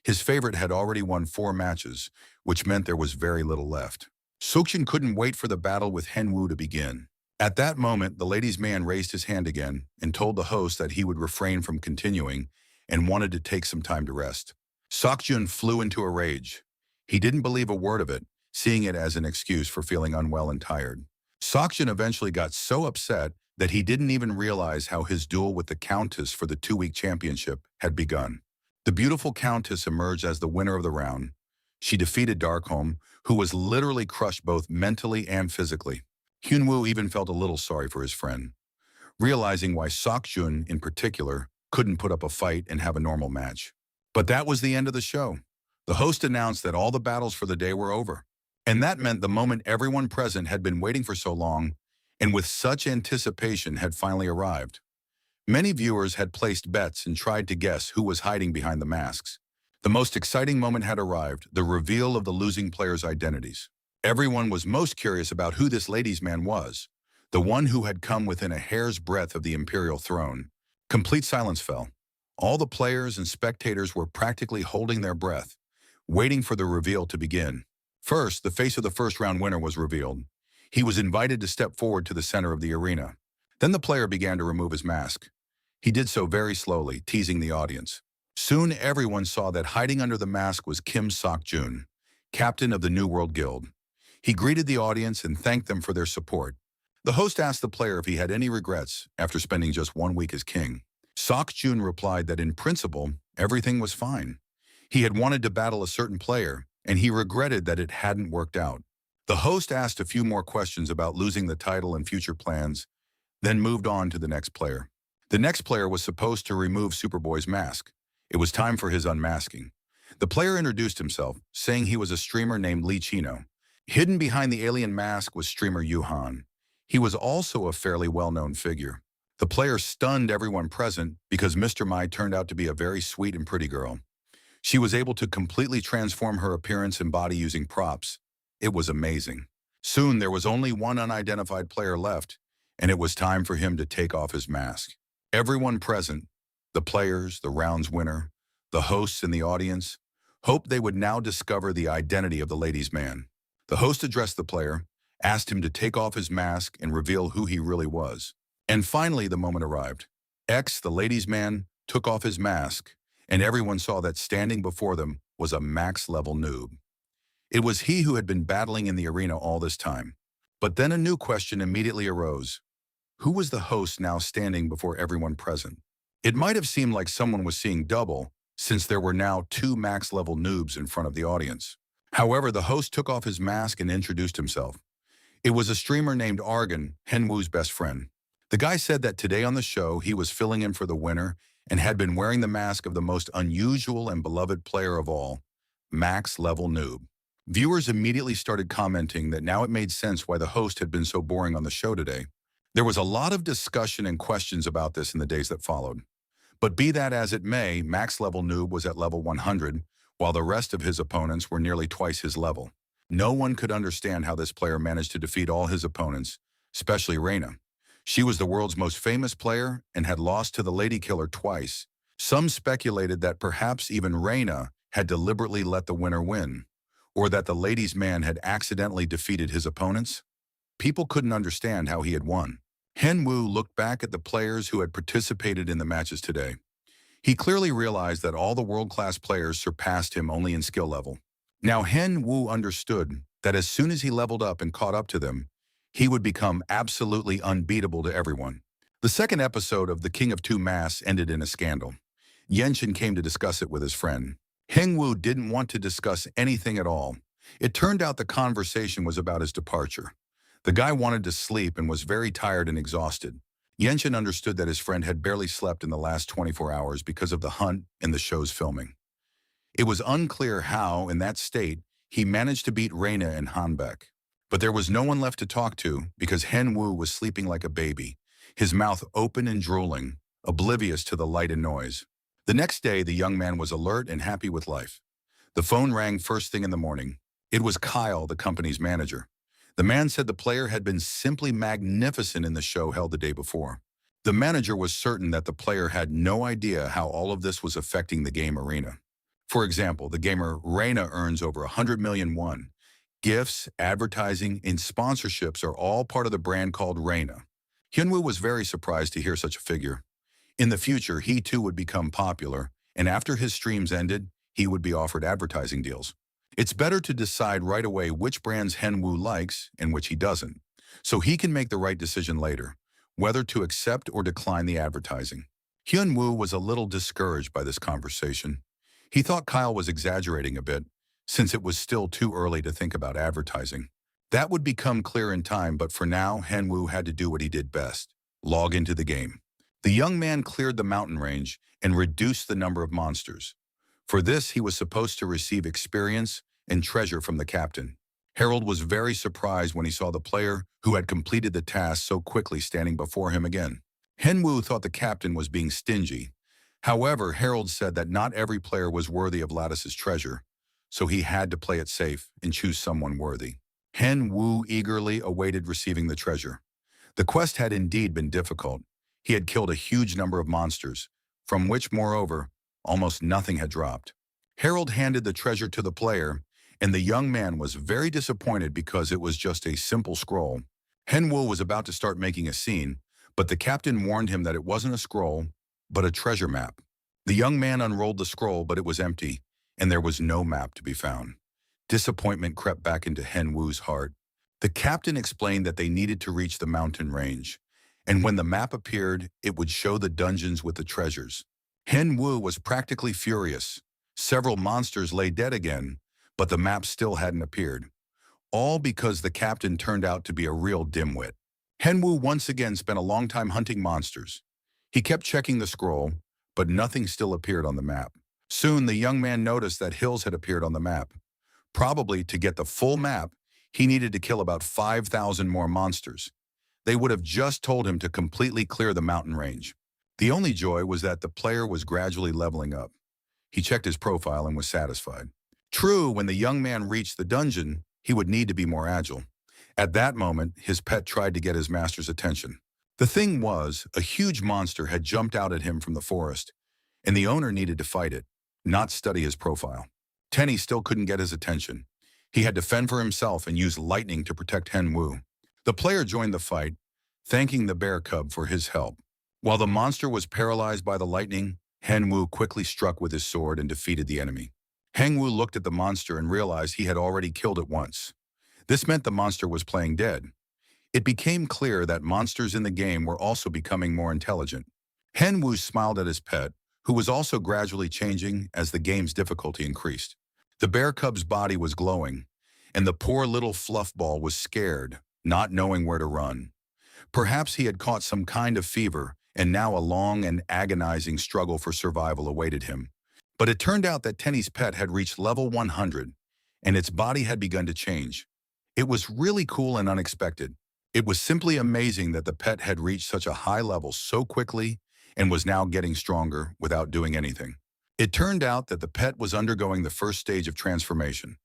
His favorite had already won 4 matches, which meant there was very little left. Seokjun couldn't wait for the battle with Hyunwoo to begin. At that moment, the ladies' man raised his hand again and told the host that he would refrain from continuing and wanted to take some time to rest. Seokjun flew into a rage. He didn't believe a word of it, seeing it as an excuse for feeling unwell and tired. Seokjun eventually got so upset that he didn't even realize how his duel with the Countess for the 2-week championship had begun. The beautiful Countess emerged as the winner of the round. She defeated Darkholm, who was literally crushed both mentally and physically. Hyunwoo even felt a little sorry for his friend, realizing why Seokjun, in particular, couldn't put up a fight and have a normal match. But that was the end of the show. The host announced that all the battles for the day were over. And that meant the moment everyone present had been waiting for so long and with such anticipation had finally arrived. Many viewers had placed bets and tried to guess who was hiding behind the masks. The most exciting moment had arrived, the reveal of the losing players' identities. Everyone was most curious about who this ladies' man was, the one who had come within a hair's breadth of the imperial throne. Complete silence fell. All the players and spectators were practically holding their breath, waiting for the reveal to begin. First, the face of the first-round winner was revealed. He was invited to step forward to the center of the arena. Then the player began to remove his mask. He did so very slowly, teasing the audience. Soon everyone saw that hiding under the mask was Kim Seokjun, captain of the New World Guild. He greeted the audience and thanked them for their support. The host asked the player if he had any regrets after spending just 1 week as king. Seokjun replied that in principle, everything was fine. He had wanted to battle a certain player, and he regretted that it hadn't worked out. The host asked a few more questions about losing the title and future plans, then moved on to the next player. The next player was supposed to remove Superboy's mask. It was time for his unmasking. The player introduced himself, saying he was a streamer named Lee Chino. Hidden behind the alien mask was streamer Yuhan. He was also a fairly well-known figure. The player stunned everyone present because Mr. Mai turned out to be a very sweet and pretty girl. She was able to completely transform her appearance and body using props. It was amazing. Soon there was only one unidentified player left, and it was time for him to take off his mask. Everyone present, the players, the round's winner, the hosts and the audience, hoped they would now discover the identity of the ladies' man. The host addressed the player, asked him to take off his mask and reveal who he really was. And finally, the moment arrived. X, the ladies' man, took off his mask, and everyone saw that standing before them was a max-level noob. It was he who had been battling in the arena all this time. But then a new question immediately arose. Who was the host now standing before everyone present? It might have seemed like someone was seeing double, since there were now two max-level noobs in front of the audience. However, the host took off his mask and introduced himself. It was a streamer named Argon, Henwoo's best friend. The guy said that today on the show he was filling in for the winner and had been wearing the mask of the most unusual and beloved player of all, max-level noob. Viewers immediately started commenting that now it made sense why the host had been so boring on the show today. There was a lot of discussion and questions about this in the days that followed. But be that as it may, max-level noob was at level 100, while the rest of his opponents were nearly twice his level. No one could understand how this player managed to defeat all his opponents, especially Reina. She was the world's most famous player and had lost to the Lady Killer twice. Some speculated that perhaps even Reina had deliberately let the winner win, or that the ladies' man had accidentally defeated his opponents. People couldn't understand how he had won. Henwoo looked back at the players who had participated in the matches today. He clearly realized that all the world-class players surpassed him only in skill level. Now Henwoo understood that as soon as he leveled up and caught up to them, he would become absolutely unbeatable to everyone. The second episode of The King of Two Masks ended in a scandal. Yenshin came to discuss it with his friend. Henwoo didn't want to discuss anything at all. It turned out the conversation was about his departure. The guy wanted to sleep and was very tired and exhausted. Yenshin understood that his friend had barely slept in the last 24 hours because of the hunt and the show's filming. It was unclear how, in that state, he managed to beat Reina and Hanbek. But there was no one left to talk to because Henwoo was sleeping like a baby, his mouth open and drooling, oblivious to the light and noise. The next day, the young man was alert and happy with life. The phone rang first thing in the morning. It was Kyle, the company's manager. The man said the player had been simply magnificent in the show held the day before. The manager was certain that the player had no idea how all of this was affecting the game arena. For example, the gamer Reina earns over 100 million won. Gifts, advertising, and sponsorships are all part of the brand called Reina. Hyunwoo was very surprised to hear such a figure. In the future, he too would become popular, and after his streams ended, he would be offered advertising deals. It's better to decide right away which brands Henwoo likes and which he doesn't, so he can make the right decision later, whether to accept or decline the advertising. Hyunwoo was a little discouraged by this conversation. He thought Kyle was exaggerating a bit, since it was still too early to think about advertising. That would become clear in time, but for now, Henwoo had to do what he did best: log into the game. The young man cleared the mountain range and reduced the number of monsters. For this, he was supposed to receive experience and treasure from the captain. Harold was very surprised when he saw the player who had completed the task so quickly standing before him again. Henwoo thought the captain was being stingy. However, Harold said that not every player was worthy of Lattice's treasure, so he had to play it safe and choose someone worthy. Henwoo eagerly awaited receiving the treasure. The quest had indeed been difficult. He had killed a huge number of monsters, from which, moreover, almost nothing had dropped. Harold handed the treasure to the player, and the young man was very disappointed because it was just a simple scroll. Henwoo was about to start making a scene, but the captain warned him that it wasn't a scroll, but a treasure map. The young man unrolled the scroll, but it was empty, and there was no map to be found. Disappointment crept back into Henwoo's heart. The captain explained that they needed to reach the mountain range, and when the map appeared, it would show the dungeons with the treasures. Henwoo was practically furious. Several monsters lay dead again, but the map still hadn't appeared. All because the captain turned out to be a real dimwit. Henwoo once again spent a long time hunting monsters. He kept checking the scroll, but nothing still appeared on the map. Soon, the young man noticed that hills had appeared on the map. Probably to get the full map, he needed to kill about 5,000 more monsters. They would have just told him to completely clear the mountain range. The only joy was that the player was gradually leveling up. He checked his profile and was satisfied. True, when the young man reached the dungeon, he would need to be more agile. At that moment, his pet tried to get his master's attention. The thing was, a huge monster had jumped out at him from the forest, and the owner needed to fight it, not study his profile. Tenny still couldn't get his attention. He had to fend for himself and use lightning to protect Henwoo. The player joined the fight, thanking the bear cub for his help. While the monster was paralyzed by the lightning, Henwu quickly struck with his sword and defeated the enemy. Hengwu looked at the monster and realized he had already killed it once. This meant the monster was playing dead. It became clear that monsters in the game were also becoming more intelligent. Henwu smiled at his pet, who was also gradually changing as the game's difficulty increased. The bear cub's body was glowing, and the poor little fluff ball was scared, not knowing where to run. Perhaps he had caught some kind of fever, and now a long and agonizing struggle for survival awaited him. But it turned out that Tenny's pet had reached level 100, and its body had begun to change. It was really cool and unexpected. It was simply amazing that the pet had reached such a high level so quickly and was now getting stronger without doing anything. It turned out that the pet was undergoing the first stage of transformation.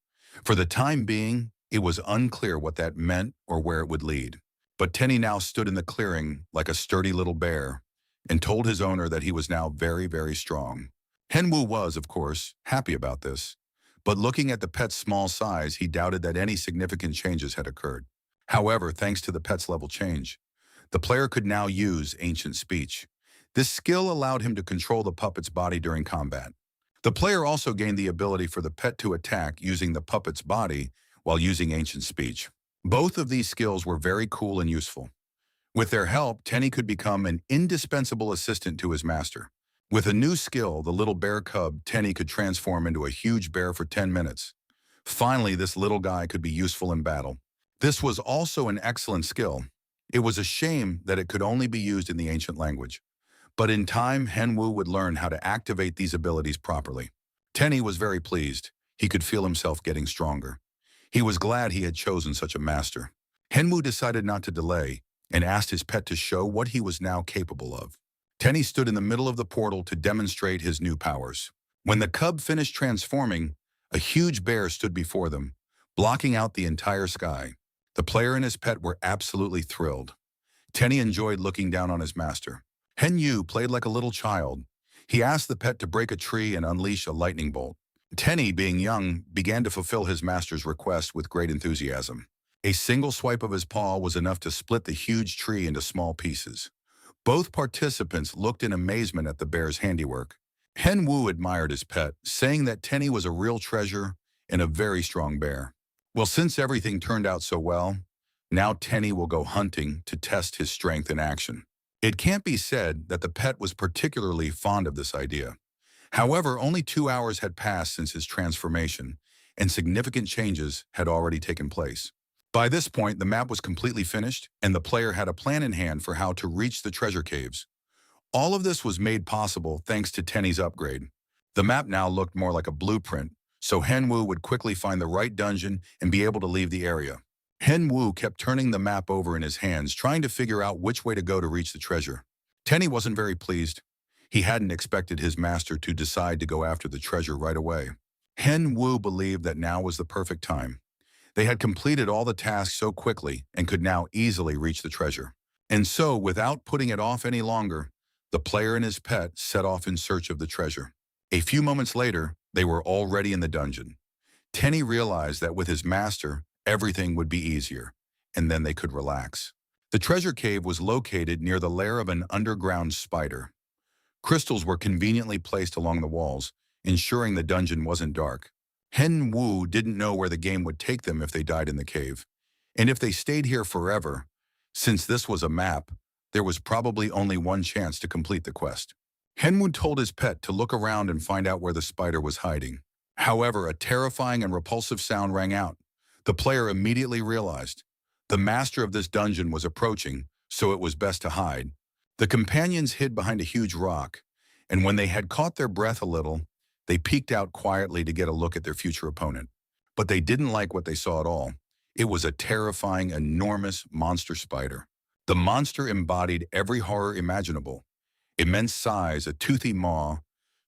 For the time being, it was unclear what that meant or where it would lead. But Tenny now stood in the clearing like a sturdy little bear and told his owner that he was now very, very strong. Henwu was, of course, happy about this, but looking at the pet's small size, he doubted that any significant changes had occurred. However, thanks to the pet's level change, the player could now use ancient speech. This skill allowed him to control the puppet's body during combat. The player also gained the ability for the pet to attack using the puppet's body while using ancient speech. Both of these skills were very cool and useful. With their help, Tenny could become an indispensable assistant to his master. With a new skill, the little bear cub, Tenny could transform into a huge bear for 10 minutes. Finally, this little guy could be useful in battle. This was also an excellent skill. It was a shame that it could only be used in the ancient language. But in time, Henwu would learn how to activate these abilities properly. Tenny was very pleased. He could feel himself getting stronger. He was glad he had chosen such a master. Henwu decided not to delay and asked his pet to show what he was now capable of. Tenny stood in the middle of the portal to demonstrate his new powers. When the cub finished transforming, a huge bear stood before them, blocking out the entire sky. The player and his pet were absolutely thrilled. Tenny enjoyed looking down on his master. Henwu played like a little child. He asked the pet to break a tree and unleash a lightning bolt. Tenny, being young, began to fulfill his master's request with great enthusiasm. A single swipe of his paw was enough to split the huge tree into small pieces. Both participants looked in amazement at the bear's handiwork. Henwu admired his pet, saying that Tenny was a real treasure and a very strong bear. Well, since everything turned out so well, now Tenny will go hunting to test his strength in action. It can't be said that the pet was particularly fond of this idea. However, only 2 hours had passed since his transformation, and significant changes had already taken place. By this point, the map was completely finished, and the player had a plan in hand for how to reach the treasure caves. All of this was made possible thanks to Tenny's upgrade. The map now looked more like a blueprint, so Henwu would quickly find the right dungeon and be able to leave the area. Henwu kept turning the map over in his hands, trying to figure out which way to go to reach the treasure. Tenny wasn't very pleased. He hadn't expected his master to decide to go after the treasure right away. Henwu believed that now was the perfect time. They had completed all the tasks so quickly and could now easily reach the treasure. And so, without putting it off any longer, the player and his pet set off in search of the treasure. A few moments later, they were already in the dungeon. Tenny realized that with his master, everything would be easier, and then they could relax. The treasure cave was located near the lair of an underground spider. Crystals were conveniently placed along the walls, ensuring the dungeon wasn't dark. Henwu didn't know where the game would take them if they died in the cave. And if they stayed here forever, since this was a map, there was probably only one chance to complete the quest. Henwu told his pet to look around and find out where the spider was hiding. However, a terrifying and repulsive sound rang out. The player immediately realized the master of this dungeon was approaching, so it was best to hide. The companions hid behind a huge rock, and when they had caught their breath a little, they peeked out quietly to get a look at their future opponent. But they didn't like what they saw at all. It was a terrifying, enormous monster spider. The monster embodied every horror imaginable: immense size, a toothy maw,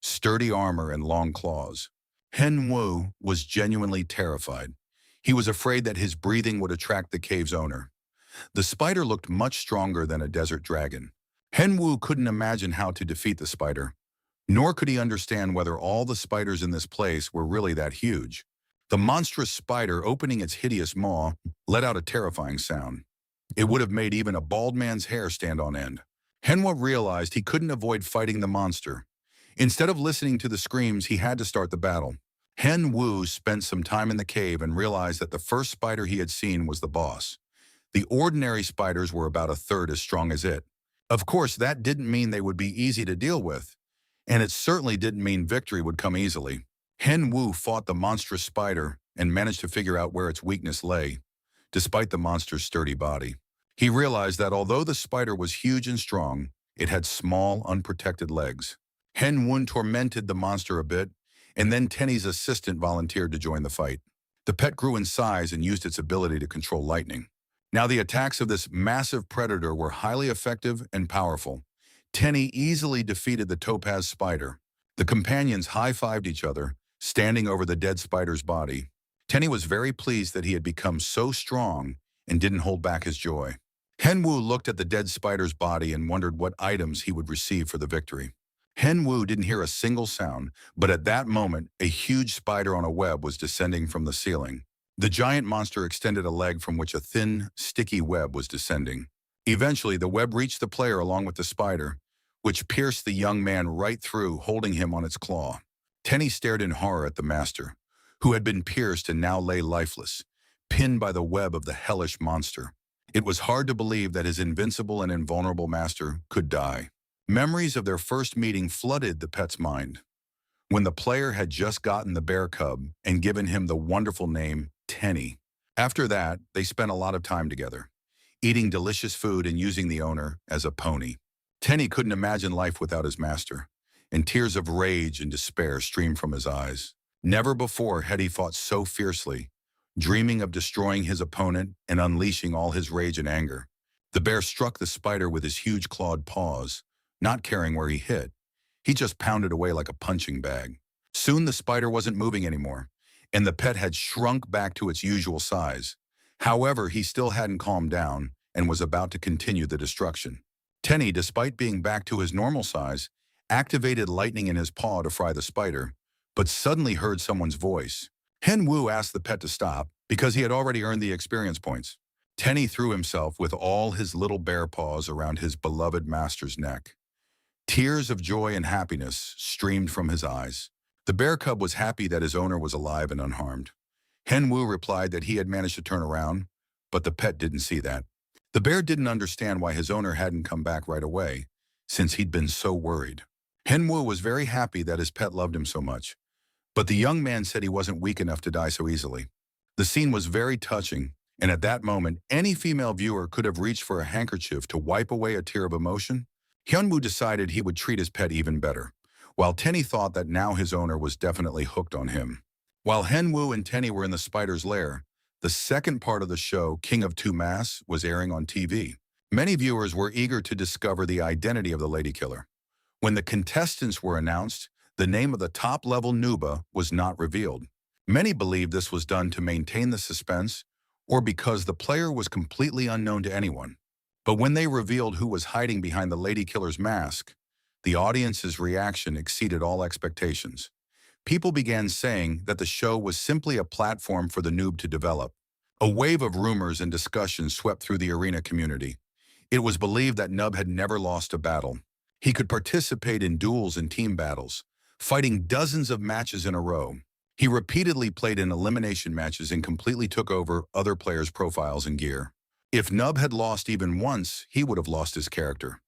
sturdy armor, and long claws. Henwu was genuinely terrified. He was afraid that his breathing would attract the cave's owner. The spider looked much stronger than a desert dragon. Henwu couldn't imagine how to defeat the spider, nor could he understand whether all the spiders in this place were really that huge. The monstrous spider, opening its hideous maw, let out a terrifying sound. It would have made even a bald man's hair stand on end. Henwa realized he couldn't avoid fighting the monster. Instead of listening to the screams, he had to start the battle. Hen Wu spent some time in the cave and realized that the first spider he had seen was the boss. The ordinary spiders were about a third as strong as it. Of course, that didn't mean they would be easy to deal with, and it certainly didn't mean victory would come easily. Hen Wu fought the monstrous spider and managed to figure out where its weakness lay, despite the monster's sturdy body. He realized that although the spider was huge and strong, it had small, unprotected legs. Hen Wu tormented the monster a bit, and then Tenny's assistant volunteered to join the fight. The pet grew in size and used its ability to control lightning. Now the attacks of this massive predator were highly effective and powerful. Tenny easily defeated the topaz spider. The companions high-fived each other, standing over the dead spider's body. Tenny was very pleased that he had become so strong and didn't hold back his joy. Hen Wu looked at the dead spider's body and wondered what items he would receive for the victory. Hen Wu didn't hear a single sound, but at that moment, a huge spider on a web was descending from the ceiling. The giant monster extended a leg from which a thin, sticky web was descending. Eventually, the web reached the player along with the spider, which pierced the young man right through, holding him on its claw. Tenny stared in horror at the master, who had been pierced and now lay lifeless, pinned by the web of the hellish monster. It was hard to believe that his invincible and invulnerable master could die. Memories of their first meeting flooded the pet's mind. When the player had just gotten the bear cub and given him the wonderful name Tenny. After that, they spent a lot of time together, eating delicious food and using the owner as a pony. Tenny couldn't imagine life without his master, and tears of rage and despair streamed from his eyes. Never before had he fought so fiercely, dreaming of destroying his opponent and unleashing all his rage and anger. The bear struck the spider with his huge clawed paws, not caring where he hit. He just pounded away like a punching bag. Soon the spider wasn't moving anymore, and the pet had shrunk back to its usual size. However, he still hadn't calmed down and was about to continue the destruction. Tenny, despite being back to his normal size, activated lightning in his paw to fry the spider, but suddenly heard someone's voice. Hen Wu asked the pet to stop because he had already earned the experience points. Tenny threw himself with all his little bear paws around his beloved master's neck. Tears of joy and happiness streamed from his eyes. The bear cub was happy that his owner was alive and unharmed. Hen Wu replied that he had managed to turn around, but the pet didn't see that. The bear didn't understand why his owner hadn't come back right away, since he'd been so worried. Hen Wu was very happy that his pet loved him so much, but the young man said he wasn't weak enough to die so easily. The scene was very touching, and at that moment, any female viewer could have reached for a handkerchief to wipe away a tear of emotion. Hyunwoo decided he would treat his pet even better, while Tenny thought that now his owner was definitely hooked on him. While Henwoo and Tenny were in the spider's lair, the second part of the show, King of Two Masks, was airing on TV. Many viewers were eager to discover the identity of the lady killer. When the contestants were announced, the name of the top-level Nuba was not revealed. Many believed this was done to maintain the suspense or because the player was completely unknown to anyone. But when they revealed who was hiding behind the lady killer's mask, the audience's reaction exceeded all expectations. People began saying that the show was simply a platform for the noob to develop. A wave of rumors and discussions swept through the arena community. It was believed that Nub had never lost a battle. He could participate in duels and team battles, fighting dozens of matches in a row. He repeatedly played in elimination matches and completely took over other players' profiles and gear. If Nub had lost even once, he would have lost his character.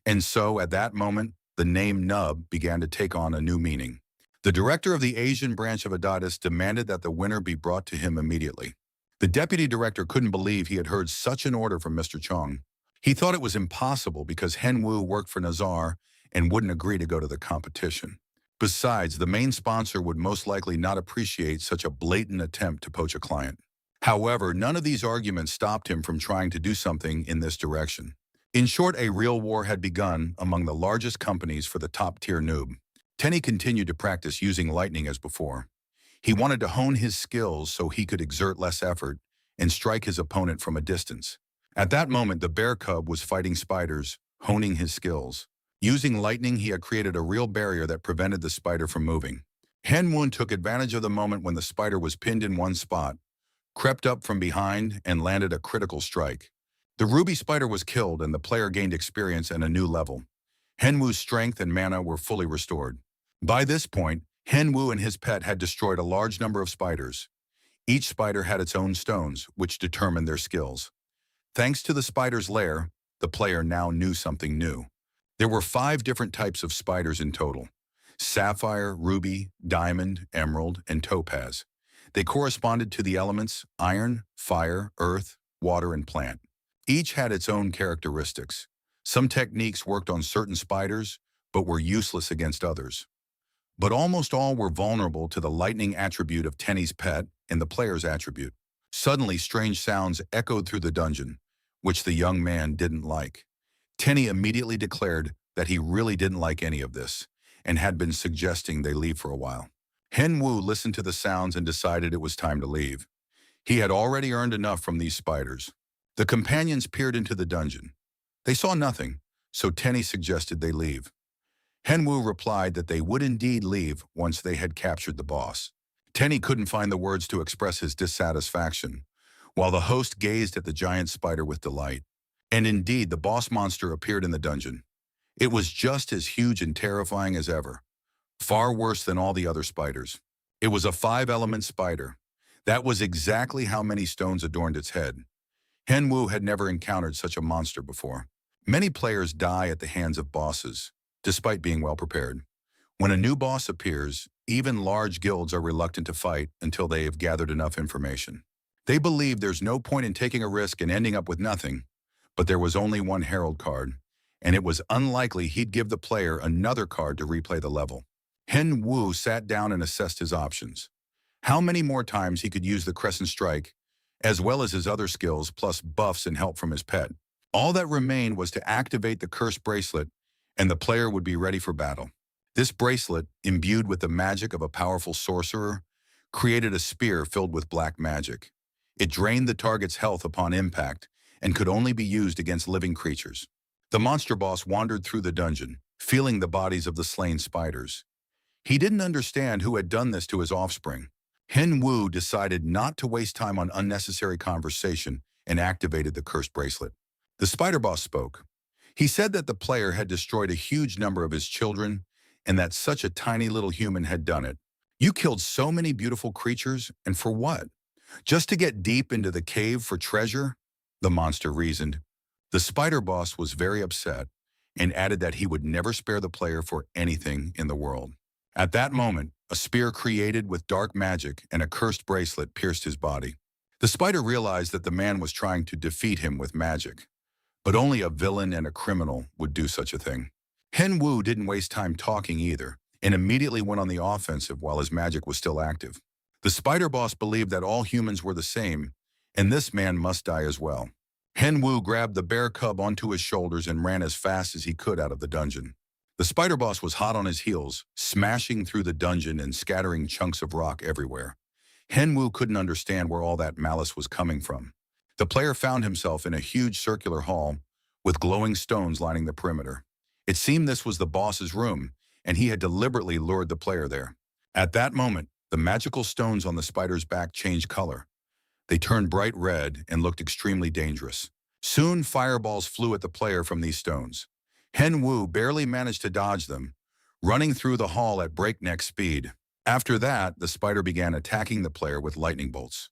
And so, at that moment, the name Nub began to take on a new meaning. The director of the Asian branch of Adidas demanded that the winner be brought to him immediately. The deputy director couldn't believe he had heard such an order from Mr. Chong. He thought it was impossible because Henwoo worked for Nazar and wouldn't agree to go to the competition. Besides, the main sponsor would most likely not appreciate such a blatant attempt to poach a client. However, none of these arguments stopped him from trying to do something in this direction. In short, a real war had begun among the largest companies for the top-tier noob. Tenny continued to practice using lightning as before. He wanted to hone his skills so he could exert less effort and strike his opponent from a distance. At that moment, the bear cub was fighting spiders, honing his skills. Using lightning, he had created a real barrier that prevented the spider from moving. Henwoon took advantage of the moment when the spider was pinned in one spot, crept up from behind, and landed a critical strike. The ruby spider was killed and the player gained experience and a new level. Henwu's strength and mana were fully restored. By this point, Henwu and his pet had destroyed a large number of spiders. Each spider had its own stones, which determined their skills. Thanks to the spider's lair, the player now knew something new. There were 5 different types of spiders in total: sapphire, ruby, diamond, emerald, and topaz. They corresponded to the elements iron, fire, earth, water, and plant. Each had its own characteristics. Some techniques worked on certain spiders, but were useless against others. But almost all were vulnerable to the lightning attribute of Tenny's pet and the player's attribute. Suddenly, strange sounds echoed through the dungeon, which the young man didn't like. Tenny immediately declared that he really didn't like any of this, and had been suggesting they leave for a while. Henwu listened to the sounds and decided it was time to leave. He had already earned enough from these spiders. The companions peered into the dungeon. They saw nothing, so Tenny suggested they leave. Henwu replied that they would indeed leave once they had captured the boss. Tenny couldn't find the words to express his dissatisfaction, while the host gazed at the giant spider with delight. And indeed, the boss monster appeared in the dungeon. It was just as huge and terrifying as ever, far worse than all the other spiders. It was a 5-element spider. That was exactly how many stones adorned its head. Henwu had never encountered such a monster before. Many players die at the hands of bosses, despite being well prepared. When a new boss appears, even large guilds are reluctant to fight until they have gathered enough information. They believe there's no point in taking a risk and ending up with nothing, but there was only one herald card, and it was unlikely he'd give the player another card to replay the level. Henwu sat down and assessed his options. How many more times he could use the Crescent Strike, as well as his other skills, plus buffs and help from his pet. All that remained was to activate the Cursed Bracelet, and the player would be ready for battle. This bracelet, imbued with the magic of a powerful sorcerer, created a spear filled with black magic. It drained the target's health upon impact and could only be used against living creatures. The monster boss wandered through the dungeon, feeling the bodies of the slain spiders. He didn't understand who had done this to his offspring. Henwu decided not to waste time on unnecessary conversation and activated the cursed bracelet. The spider boss spoke. He said that the player had destroyed a huge number of his children and that such a tiny little human had done it. You killed so many beautiful creatures, and for what? Just to get deep into the cave for treasure? The monster reasoned. The spider boss was very upset and added that he would never spare the player for anything in the world. At that moment, a spear created with dark magic and a cursed bracelet pierced his body. The spider realized that the man was trying to defeat him with magic, but only a villain and a criminal would do such a thing. Henwu didn't waste time talking either, and immediately went on the offensive while his magic was still active. The spider boss believed that all humans were the same, and this man must die as well. Henwu grabbed the bear cub onto his shoulders and ran as fast as he could out of the dungeon. The spider boss was hot on his heels, smashing through the dungeon and scattering chunks of rock everywhere. Henwu couldn't understand where all that malice was coming from. The player found himself in a huge circular hall with glowing stones lining the perimeter. It seemed this was the boss's room, and he had deliberately lured the player there. At that moment, the magical stones on the spider's back changed color. They turned bright red and looked extremely dangerous. Soon, fireballs flew at the player from these stones. Henwu barely managed to dodge them, running through the hall at breakneck speed. After that, the spider began attacking the player with lightning bolts,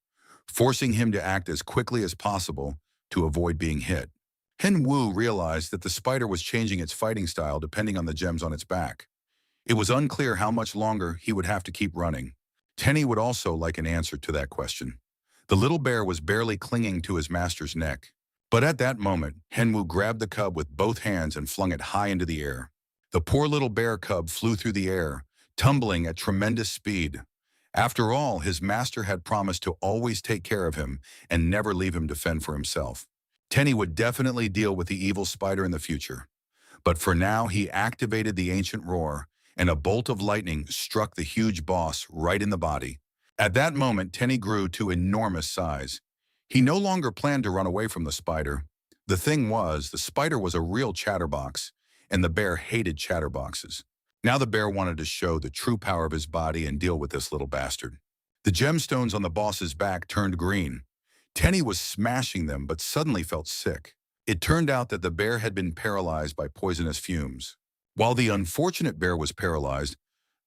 forcing him to act as quickly as possible to avoid being hit. Henwu realized that the spider was changing its fighting style depending on the gems on its back. It was unclear how much longer he would have to keep running. Tenny would also like an answer to that question. The little bear was barely clinging to his master's neck. But at that moment, Henwu grabbed the cub with both hands and flung it high into the air. The poor little bear cub flew through the air, tumbling at tremendous speed. After all, his master had promised to always take care of him and never leave him to fend for himself. Tenny would definitely deal with the evil spider in the future. But for now, he activated the ancient roar, and a bolt of lightning struck the huge boss right in the body. At that moment, Tenny grew to enormous size. He no longer planned to run away from the spider. The thing was, the spider was a real chatterbox, and the bear hated chatterboxes. Now the bear wanted to show the true power of his body and deal with this little bastard. The gemstones on the boss's back turned green. Tenny was smashing them but suddenly felt sick. It turned out that the bear had been paralyzed by poisonous fumes. While the unfortunate bear was paralyzed,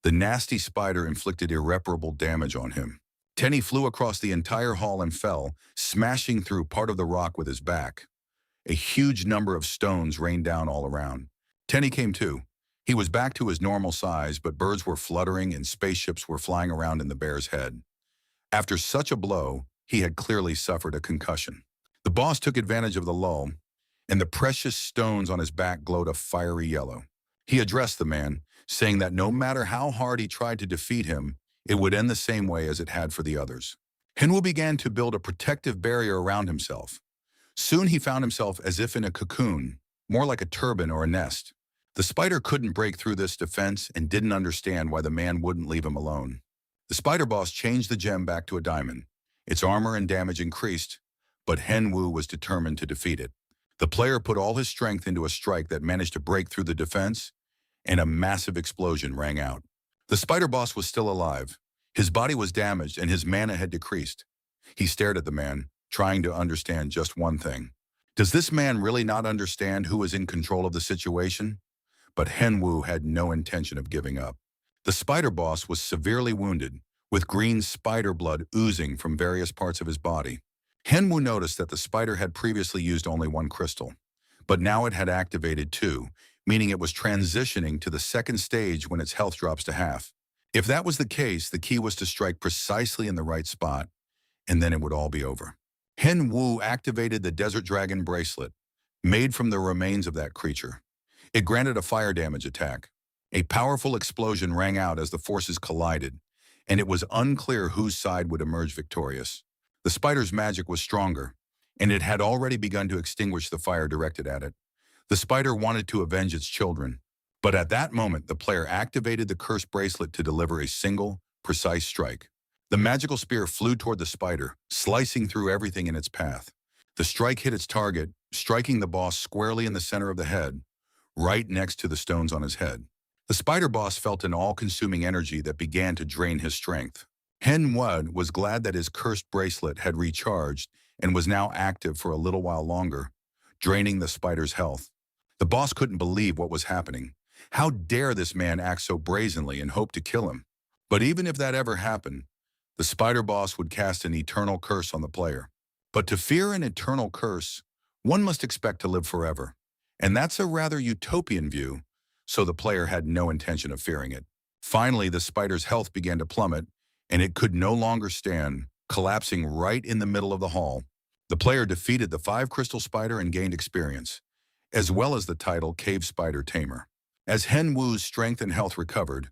the nasty spider inflicted irreparable damage on him. Tenny flew across the entire hall and fell, smashing through part of the rock with his back. A huge number of stones rained down all around. Tenny came to. He was back to his normal size, but birds were fluttering and spaceships were flying around in the bear's head. After such a blow, he had clearly suffered a concussion. The boss took advantage of the lull, and the precious stones on his back glowed a fiery yellow. He addressed the man, saying that no matter how hard he tried to defeat him, it would end the same way as it had for the others. Henwu began to build a protective barrier around himself. Soon he found himself as if in a cocoon, more like a turban or a nest. The spider couldn't break through this defense and didn't understand why the man wouldn't leave him alone. The spider boss changed the gem back to a diamond. Its armor and damage increased, but Henwu was determined to defeat it. The player put all his strength into a strike that managed to break through the defense, and a massive explosion rang out. The spider boss was still alive. His body was damaged and his mana had decreased. He stared at the man, trying to understand just one thing. Does this man really not understand who is in control of the situation? But Henwu had no intention of giving up. The spider boss was severely wounded, with green spider blood oozing from various parts of his body. Henwu noticed that the spider had previously used only one crystal, but now it had activated two, meaning it was transitioning to the second stage when its health drops to half. If that was the case, the key was to strike precisely in the right spot, and then it would all be over. Henwu activated the Desert Dragon bracelet, made from the remains of that creature. It granted a fire damage attack. A powerful explosion rang out as the forces collided, and it was unclear whose side would emerge victorious. The spider's magic was stronger, and it had already begun to extinguish the fire directed at it. The spider wanted to avenge its children, but at that moment the player activated the cursed bracelet to deliver a single, precise strike. The magical spear flew toward the spider, slicing through everything in its path. The strike hit its target, striking the boss squarely in the center of the head, right next to the stones on his head. The spider boss felt an all-consuming energy that began to drain his strength. Henwu was glad that his cursed bracelet had recharged and was now active for a little while longer, draining the spider's health. The boss couldn't believe what was happening. How dare this man act so brazenly and hope to kill him? But even if that ever happened, the spider boss would cast an eternal curse on the player. But to fear an eternal curse, one must expect to live forever. And that's a rather utopian view, so the player had no intention of fearing it. Finally, the spider's health began to plummet, and it could no longer stand, collapsing right in the middle of the hall. The player defeated the 5-crystal spider and gained experience, as well as the title Cave Spider Tamer. As Henwu's strength and health recovered,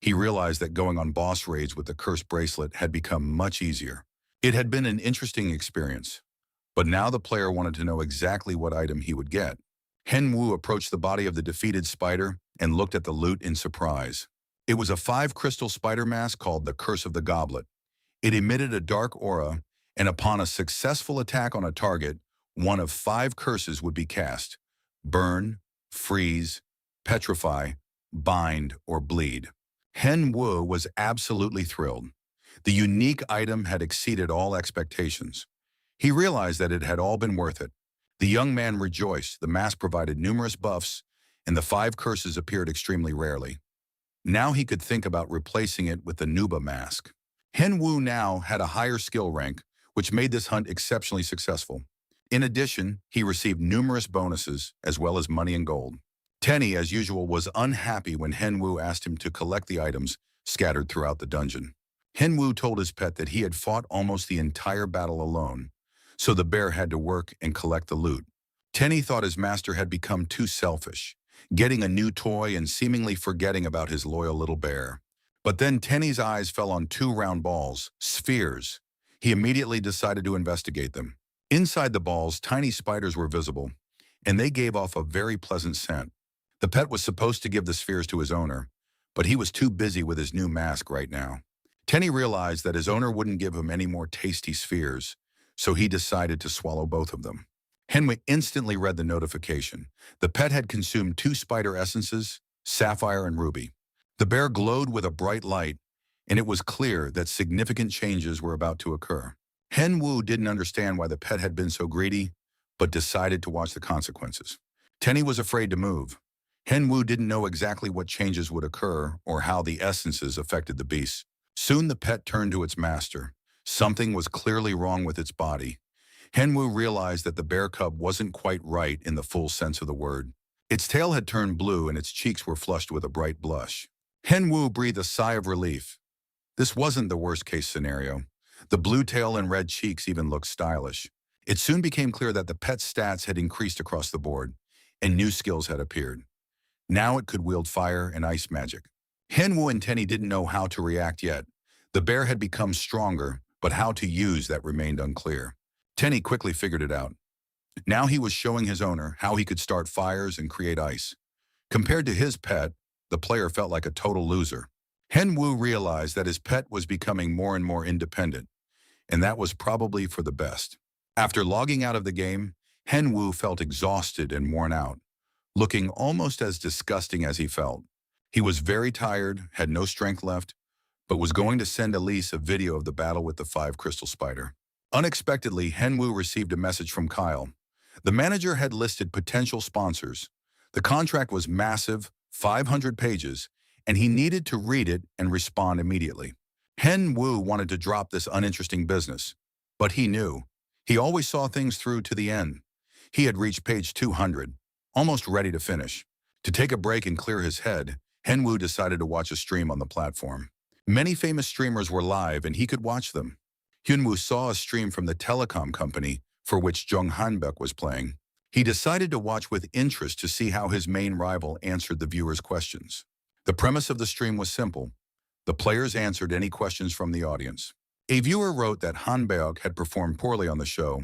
he realized that going on boss raids with the cursed bracelet had become much easier. It had been an interesting experience, but now the player wanted to know exactly what item he would get. Henwu approached the body of the defeated spider and looked at the loot in surprise. It was a 5-crystal spider mask called the Curse of the Goblet. It emitted a dark aura, and upon a successful attack on a target, one of 5 curses would be cast: burn, freeze, petrify, bind, or bleed. Henwu was absolutely thrilled. The unique item had exceeded all expectations. He realized that it had all been worth it. The young man rejoiced. The mask provided numerous buffs, and the 5 curses appeared extremely rarely. Now he could think about replacing it with the Nuba mask. Henwu now had a higher skill rank, which made this hunt exceptionally successful. In addition, he received numerous bonuses, as well as money and gold. Tenny, as usual, was unhappy when Henwu asked him to collect the items scattered throughout the dungeon. Henwu told his pet that he had fought almost the entire battle alone, so the bear had to work and collect the loot. Tenny thought his master had become too selfish, getting a new toy and seemingly forgetting about his loyal little bear. But then Tenny's eyes fell on 2 round balls, spheres. He immediately decided to investigate them. Inside the balls, tiny spiders were visible, and they gave off a very pleasant scent. The pet was supposed to give the spheres to his owner, but he was too busy with his new mask right now. Tenny realized that his owner wouldn't give him any more tasty spheres, so he decided to swallow both of them. Henry instantly read the notification. The pet had consumed 2 spider essences, sapphire and ruby. The bear glowed with a bright light, and it was clear that significant changes were about to occur. Hen Wu didn't understand why the pet had been so greedy, but decided to watch the consequences. Tenny was afraid to move. Hen Wu didn't know exactly what changes would occur or how the essences affected the beast. Soon the pet turned to its master. Something was clearly wrong with its body. Hen Wu realized that the bear cub wasn't quite right in the full sense of the word. Its tail had turned blue and its cheeks were flushed with a bright blush. Hen Wu breathed a sigh of relief. This wasn't the worst-case scenario. The blue tail and red cheeks even looked stylish. It soon became clear that the pet's stats had increased across the board, and new skills had appeared. Now it could wield fire and ice magic. Hen Wu and Tenny didn't know how to react yet. The bear had become stronger, but how to use that remained unclear. Tenny quickly figured it out. Now he was showing his owner how he could start fires and create ice. Compared to his pet, the player felt like a total loser. Hen Wu realized that his pet was becoming more and more independent, and that was probably for the best. After logging out of the game, Hen Wu felt exhausted and worn out, looking almost as disgusting as he felt. He was very tired, had no strength left, but was going to send Elise a video of the battle with the 5-crystal spider. Unexpectedly, Hen Wu received a message from Kyle. The manager had listed potential sponsors. The contract was massive, 500 pages, and he needed to read it and respond immediately. Hen Wu wanted to drop this uninteresting business, but he knew. He always saw things through to the end. He had reached page 200, almost ready to finish. To take a break and clear his head, Hen Wu decided to watch a stream on the platform. Many famous streamers were live and he could watch them. Hen Wu saw a stream from the telecom company for which Jung Hanbok was playing. He decided to watch with interest to see how his main rival answered the viewers' questions. The premise of the stream was simple. The players answered any questions from the audience. A viewer wrote that Hanbok had performed poorly on the show.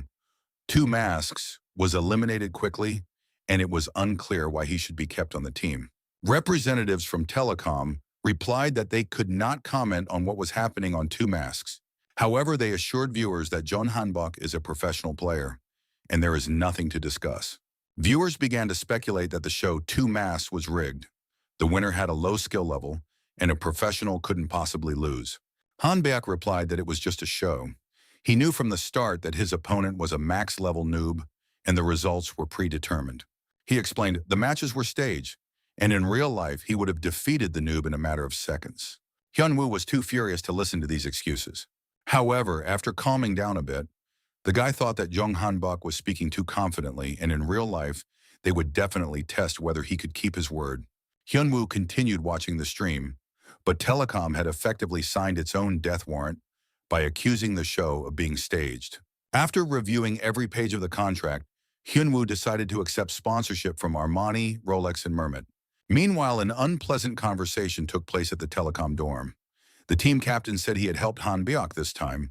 2 Masks was eliminated quickly, and it was unclear why he should be kept on the team. Representatives from Telecom replied that they could not comment on what was happening on 2 Masks. However, they assured viewers that Jung Hanbok is a professional player, and there is nothing to discuss. Viewers began to speculate that the show 2 Masks was rigged. The winner had a low skill level, and a professional couldn't possibly lose. Hanbok replied that it was just a show. He knew from the start that his opponent was a max-level noob, and the results were predetermined. He explained the matches were staged, and in real life he would have defeated the noob in a matter of seconds. Hen Wu was too furious to listen to these excuses. However, after calming down a bit, the guy thought that Jung Hanbok was speaking too confidently, and in real life, they would definitely test whether he could keep his word. Hen Wu continued watching the stream, but Telecom had effectively signed its own death warrant by accusing the show of being staged. After reviewing every page of the contract, Hen Wu decided to accept sponsorship from Armani, Rolex, and Mermet. Meanwhile, an unpleasant conversation took place at the Telecom dorm. The team captain said he had helped Hanbok this time,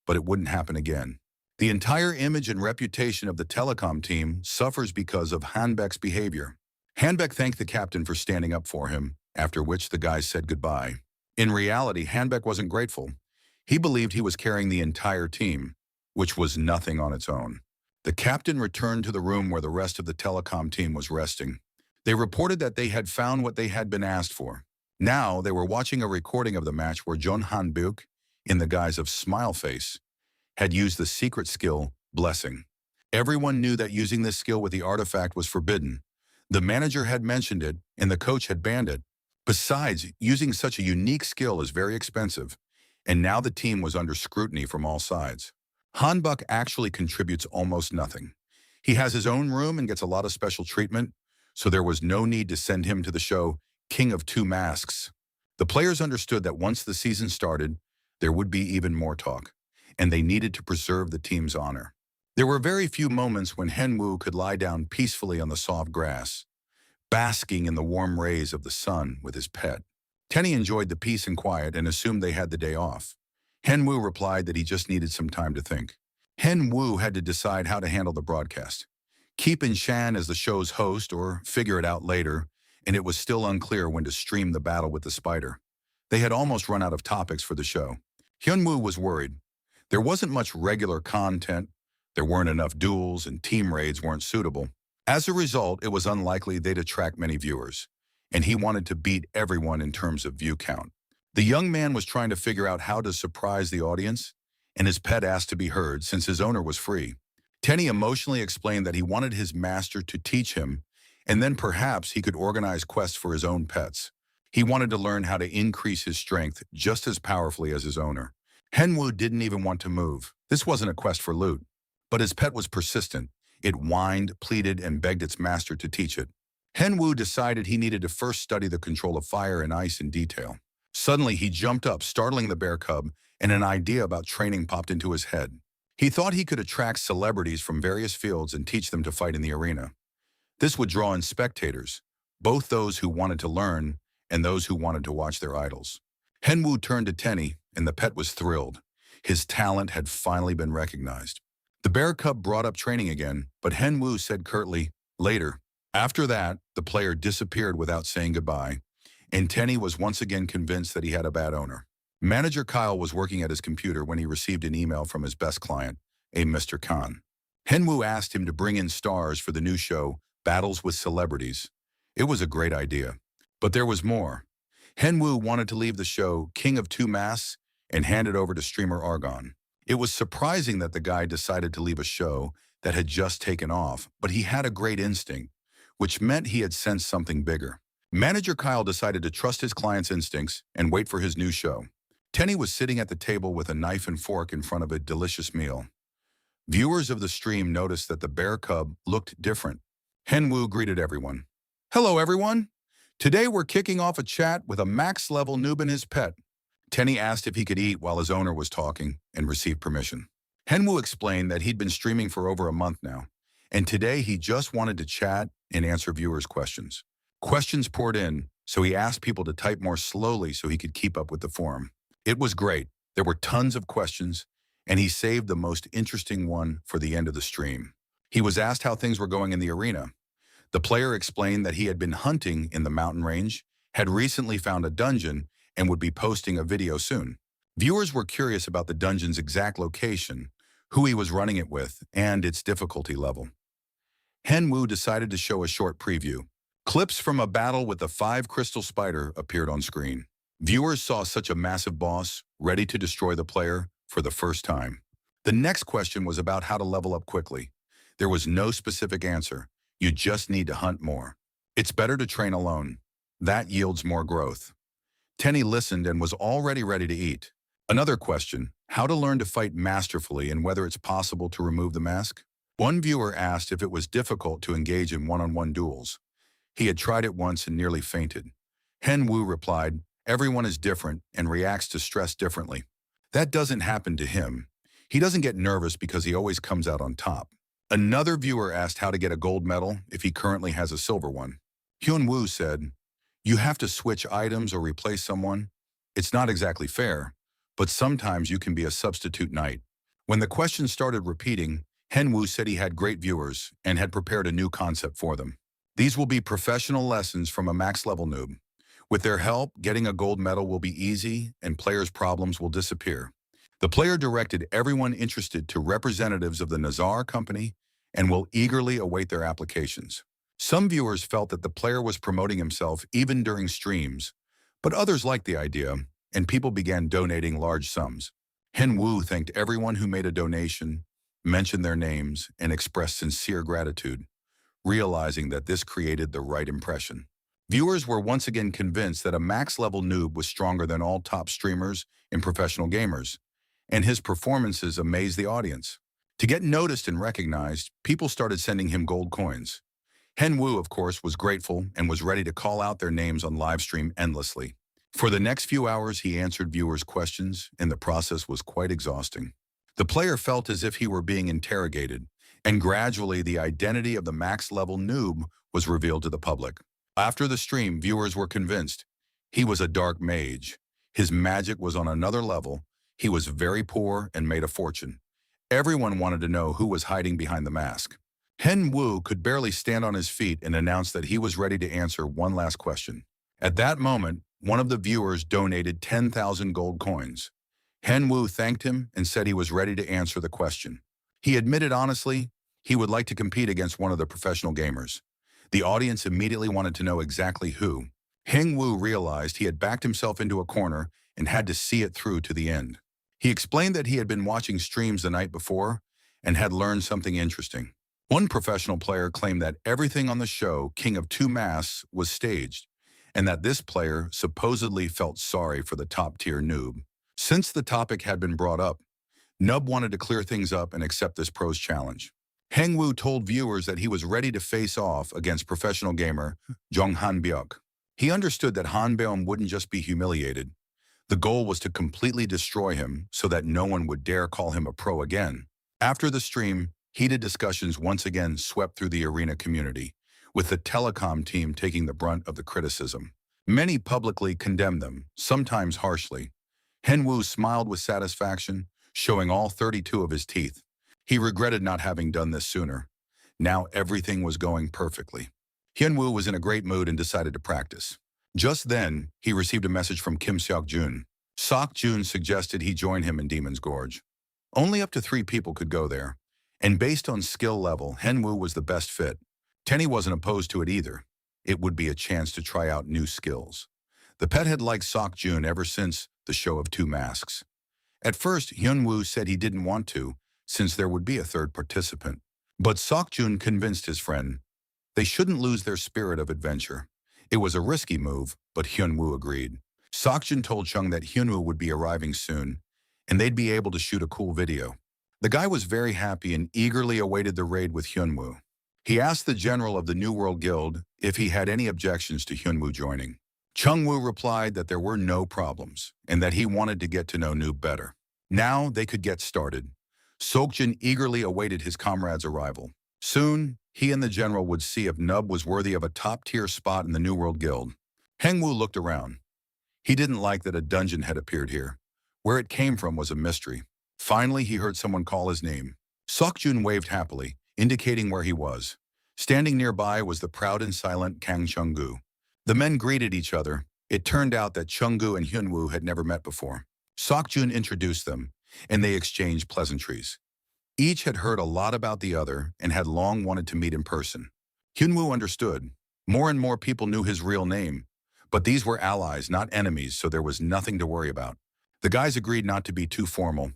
but it wouldn't happen again. The entire image and reputation of the Telecom team suffers because of Hanbok's behavior. Hanbok thanked the captain for standing up for him, after which the guys said goodbye. In reality, Hanbok wasn't grateful. He believed he was carrying the entire team, which was nothing on its own. The captain returned to the room where the rest of the Telecom team was resting. They reported that they had found what they had been asked for. Now they were watching a recording of the match where Jung Hanbok, in the guise of Smile Face, had used the secret skill, Blessing. Everyone knew that using this skill with the artifact was forbidden. The manager had mentioned it, and the coach had banned it. Besides, using such a unique skill is very expensive, and now the team was under scrutiny from all sides. Hanbok actually contributes almost nothing. He has his own room and gets a lot of special treatment, so there was no need to send him to the show King of 2 Masks. The players understood that once the season started, there would be even more talk, and they needed to preserve the team's honor. There were very few moments when Hen Wu could lie down peacefully on the soft grass, basking in the warm rays of the sun with his pet. Tenny enjoyed the peace and quiet and assumed they had the day off. Hen Wu replied that he just needed some time to think. Hen Wu had to decide how to handle the broadcast. Keep in Shan as the show's host or figure it out later, and it was still unclear when to stream the battle with the spider. They had almost run out of topics for the show. Hen Wu was worried. There wasn't much regular content, there weren't enough duels, and team raids weren't suitable. As a result, it was unlikely they'd attract many viewers, and he wanted to beat everyone in terms of view count. The young man was trying to figure out how to surprise the audience, and his pet asked to be heard since his owner was free. Tenny emotionally explained that he wanted his master to teach him, and then perhaps he could organize quests for his own pets. He wanted to learn how to increase his strength just as powerfully as his owner. Henwu didn't even want to move. This wasn't a quest for loot. But his pet was persistent. It whined, pleaded, and begged its master to teach it. Henwu decided he needed to first study the control of fire and ice in detail. Suddenly, he jumped up, startling the bear cub, and an idea about training popped into his head. He thought he could attract celebrities from various fields and teach them to fight in the arena. This would draw in spectators, both those who wanted to learn and those who wanted to watch their idols. Henwu turned to Tenny, and the pet was thrilled. His talent had finally been recognized. The bear cub brought up training again, but Henwu said curtly, "Later." After that, the player disappeared without saying goodbye, and Tenny was once again convinced that he had a bad owner. Manager Kyle was working at his computer when he received an email from his best client, a Mr. Khan. Henwu asked him to bring in stars for the new show, Battles with Celebrities. It was a great idea. But there was more. Henwu wanted to leave the show King of Two Masks and hand it over to streamer Argon. It was surprising that the guy decided to leave a show that had just taken off, but he had a great instinct, which meant he had sensed something bigger. Manager Kyle decided to trust his client's instincts and wait for his new show. Tenny was sitting at the table with a knife and fork in front of a delicious meal. Viewers of the stream noticed that the bear cub looked different. Henwu greeted everyone. "Hello, everyone. Today we're kicking off a chat with a max-level noob and his pet." Tenny asked if he could eat while his owner was talking and received permission. Henwu explained that he'd been streaming for over a month now, and today he just wanted to chat and answer viewers' questions. Questions poured in, so he asked people to type more slowly so he could keep up with the forum. It was great. There were tons of questions, and he saved the most interesting one for the end of the stream. He was asked how things were going in the arena. The player explained that he had been hunting in the mountain range, had recently found a dungeon, and would be posting a video soon. Viewers were curious about the dungeon's exact location, who he was running it with, and its difficulty level. Henwu decided to show a short preview. Clips from a battle with the 5-crystal spider appeared on screen. Viewers saw such a massive boss, ready to destroy the player, for the first time. The next question was about how to level up quickly. There was no specific answer. You just need to hunt more. It's better to train alone. That yields more growth. Tenny listened and was already ready to eat. Another question, how to learn to fight masterfully and whether it's possible to remove the mask? One viewer asked if it was difficult to engage in one-on-one duels. He had tried it once and nearly fainted. Henwu replied, "Everyone is different and reacts to stress differently. That doesn't happen to him. He doesn't get nervous because he always comes out on top." Another viewer asked how to get a gold medal if he currently has a silver one. Hyunwoo said, "You have to switch items or replace someone. It's not exactly fair, but sometimes you can be a substitute knight." When the questions started repeating, Henwu said he had great viewers and had prepared a new concept for them. These will be professional lessons from a max-level noob. With their help, getting a gold medal will be easy and players' problems will disappear. The player directed everyone interested to representatives of the Nazar company and will eagerly await their applications. Some viewers felt that the player was promoting himself even during streams, but others liked the idea, and people began donating large sums. Henwu thanked everyone who made a donation, mentioned their names, and expressed sincere gratitude, realizing that this created the right impression. Viewers were once again convinced that a max-level noob was stronger than all top streamers and professional gamers, and his performances amazed the audience. To get noticed and recognized, people started sending him gold coins. Henwu, of course, was grateful and was ready to call out their names on livestream endlessly. For the next few hours, he answered viewers' questions, and the process was quite exhausting. The player felt as if he were being interrogated, and gradually the identity of the max-level noob was revealed to the public. After the stream, viewers were convinced. He was a dark mage. His magic was on another level. He was very poor and made a fortune. Everyone wanted to know who was hiding behind the mask. Henwu could barely stand on his feet and announced that he was ready to answer one last question. At that moment, one of the viewers donated 10,000 gold coins. Henwu thanked him and said he was ready to answer the question. He admitted honestly he would like to compete against one of the professional gamers. The audience immediately wanted to know exactly who. Henwu realized he had backed himself into a corner and had to see it through to the end. He explained that he had been watching streams the night before and had learned something interesting. One professional player claimed that everything on the show, King of Two Masks, was staged, and that this player supposedly felt sorry for the top-tier noob. Since the topic had been brought up, Nub wanted to clear things up and accept this pro's challenge. Hengwoo told viewers that he was ready to face off against professional gamer Jong Han-byuk. He understood that Han-byuk wouldn't just be humiliated. The goal was to completely destroy him so that no one would dare call him a pro again. After the stream, heated discussions once again swept through the arena community, with the telecom team taking the brunt of the criticism. Many publicly condemned them, sometimes harshly. Hengwoo smiled with satisfaction, showing all 32 of his teeth. He regretted not having done this sooner. Now everything was going perfectly. Hyunwoo was in a great mood and decided to practice. Just then, he received a message from Kim Seok-jun. Seok-jun suggested he join him in Demon's Gorge. Only up to 3 people could go there, and based on skill level, Hyunwoo was the best fit. Tenny wasn't opposed to it either. It would be a chance to try out new skills. The pet had liked Seok-jun ever since the show of Two Masks. At first, Hyunwoo said he didn't want to, since there would be a third participant. But Seok-jun convinced his friend. They shouldn't lose their spirit of adventure. It was a risky move, but Hyunwoo agreed. Seok-jun told Chung that Hyunwoo would be arriving soon, and they'd be able to shoot a cool video. The guy was very happy and eagerly awaited the raid with Hyunwoo. He asked the general of the New World Guild if he had any objections to Hyunwoo joining. Chung-woo replied that there were no problems, and that he wanted to get to know Noob better. Now they could get started. Seok-jun eagerly awaited his comrade's arrival. Soon, he and the general would see if Nub was worthy of a top-tier spot in the New World Guild. Hengwoo looked around. He didn't like that a dungeon had appeared here. Where it came from was a mystery. Finally, he heard someone call his name. Seok-jun waved happily, indicating where he was. Standing nearby was the proud and silent Kang Chung-gu. The men greeted each other. It turned out that Chung-gu and Hyunwoo had never met before. Seok-jun introduced them, and they exchanged pleasantries. Each had heard a lot about the other and had long wanted to meet in person. Hyunwoo understood. More and more people knew his real name, but these were allies, not enemies, so there was nothing to worry about. The guys agreed not to be too formal.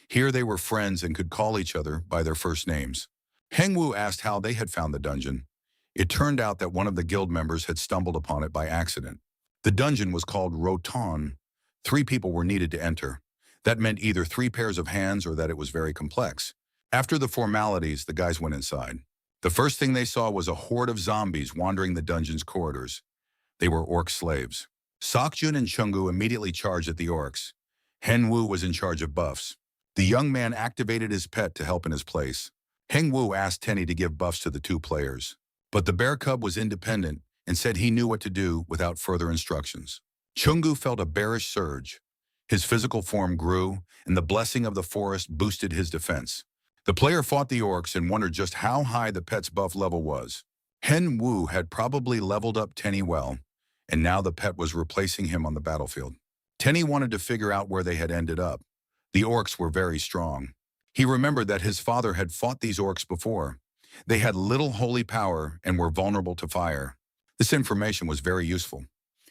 Here they were friends and could call each other by their first names. Hengwoo asked how they had found the dungeon. It turned out that one of the guild members had stumbled upon it by accident. The dungeon was called Roton. 3 people were needed to enter. That meant either 3 pairs of hands or that it was very complex. After the formalities, the guys went inside. The first thing they saw was a horde of zombies wandering the dungeon's corridors. They were orc slaves. Seok-jun and Chung-gu immediately charged at the orcs. Hengwoo was in charge of buffs. The young man activated his pet to help in his place. Hengwoo asked Tenny to give buffs to the 2 players. But the bear cub was independent and said he knew what to do without further instructions. Chung-gu felt a bearish surge. His physical form grew, and the blessing of the forest boosted his defense. The player fought the orcs and wondered just how high the pet's buff level was. Hengwoo had probably leveled up Tenny well, and now the pet was replacing him on the battlefield. Tenny wanted to figure out where they had ended up. The orcs were very strong. He remembered that his father had fought these orcs before. They had little holy power and were vulnerable to fire. This information was very useful.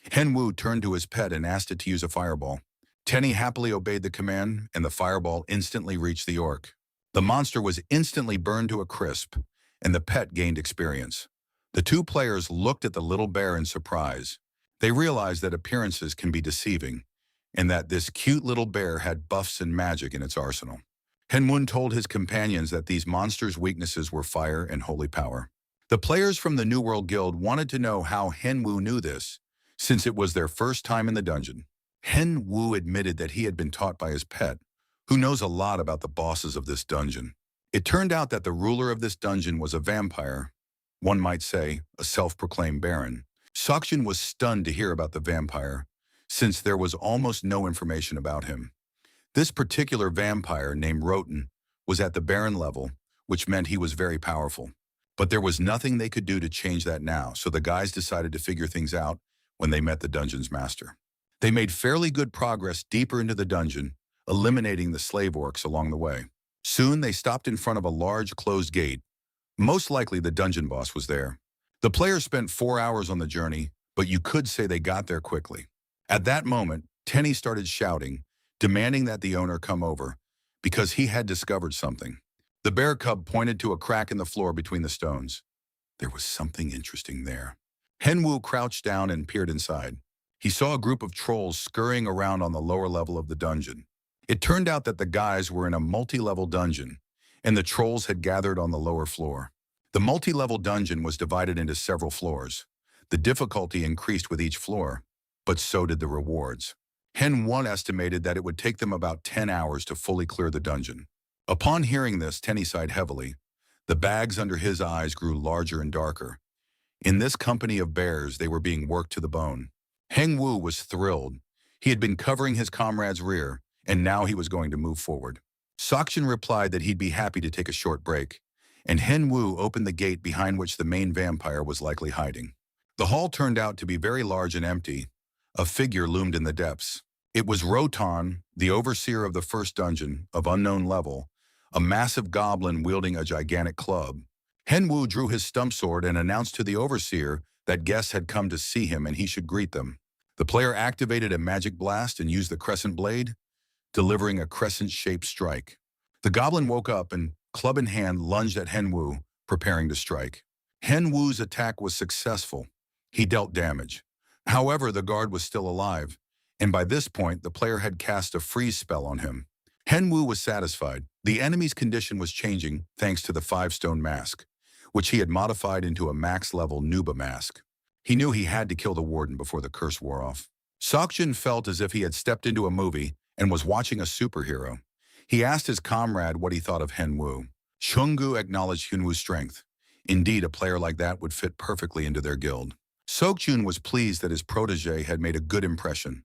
Hengwoo turned to his pet and asked it to use a fireball. Tenny happily obeyed the command, and the fireball instantly reached the orc. The monster was instantly burned to a crisp, and the pet gained experience. The 2 players looked at the little bear in surprise. They realized that appearances can be deceiving, and that this cute little bear had buffs and magic in its arsenal. Hengwoo told his companions that these monsters' weaknesses were fire and holy power. The players from the New World Guild wanted to know how Hengwoo knew this, since it was their first time in the dungeon. Hengwoo admitted that he had been taught by his pet, who knows a lot about the bosses of this dungeon. It turned out that the ruler of this dungeon was a vampire, one might say a self-proclaimed baron. Seok-jun was stunned to hear about the vampire, since there was almost no information about him. This particular vampire, named Roten, was at the baron level, which meant he was very powerful. But there was nothing they could do to change that now, so the guys decided to figure things out when they met the dungeon's master. They made fairly good progress deeper into the dungeon, eliminating the slave orcs along the way. Soon they stopped in front of a large closed gate. Most likely the dungeon boss was there. The players spent 4 hours on the journey, but you could say they got there quickly. At that moment, Tenny started shouting, demanding that the owner come over because he had discovered something. The bear cub pointed to a crack in the floor between the stones. There was something interesting there. Henwu crouched down and peered inside. He saw a group of trolls scurrying around on the lower level of the dungeon. It turned out that the guys were in a multi-level dungeon, and the trolls had gathered on the lower floor. The multi-level dungeon was divided into several floors. The difficulty increased with each floor, but so did the rewards. Hen 1 estimated that it would take them about 10 hours to fully clear the dungeon. Upon hearing this, Tenny sighed heavily. The bags under his eyes grew larger and darker. In this company of bears, they were being worked to the bone. Heng Wu was thrilled. He had been covering his comrade's rear, and now he was going to move forward. Sakjin replied that he'd be happy to take a short break, and Hen Wu opened the gate behind which the main vampire was likely hiding. The hall turned out to be very large and empty. A figure loomed in the depths. It was Rotan, the overseer of the first dungeon, of unknown level, a massive goblin wielding a gigantic club. Hen Wu drew his stump sword and announced to the overseer that guests had come to see him and he should greet them. The player activated a magic blast and used the crescent blade, delivering a crescent-shaped strike. The goblin woke up and, club in hand, lunged at Hen Wu, preparing to strike. Hen Wu's attack was successful. He dealt damage. However, the guard was still alive, and by this point, the player had cast a freeze spell on him. Hen Wu was satisfied. The enemy's condition was changing thanks to the 5-stone mask, which he had modified into a max-level Nuba mask. He knew he had to kill the warden before the curse wore off. Sakjin felt as if he had stepped into a movie and was watching a superhero. He asked his comrade what he thought of Hen Wu. Chunggu acknowledged Hyun Wu's strength. Indeed, a player like that would fit perfectly into their guild. Sokjun was pleased that his protege had made a good impression.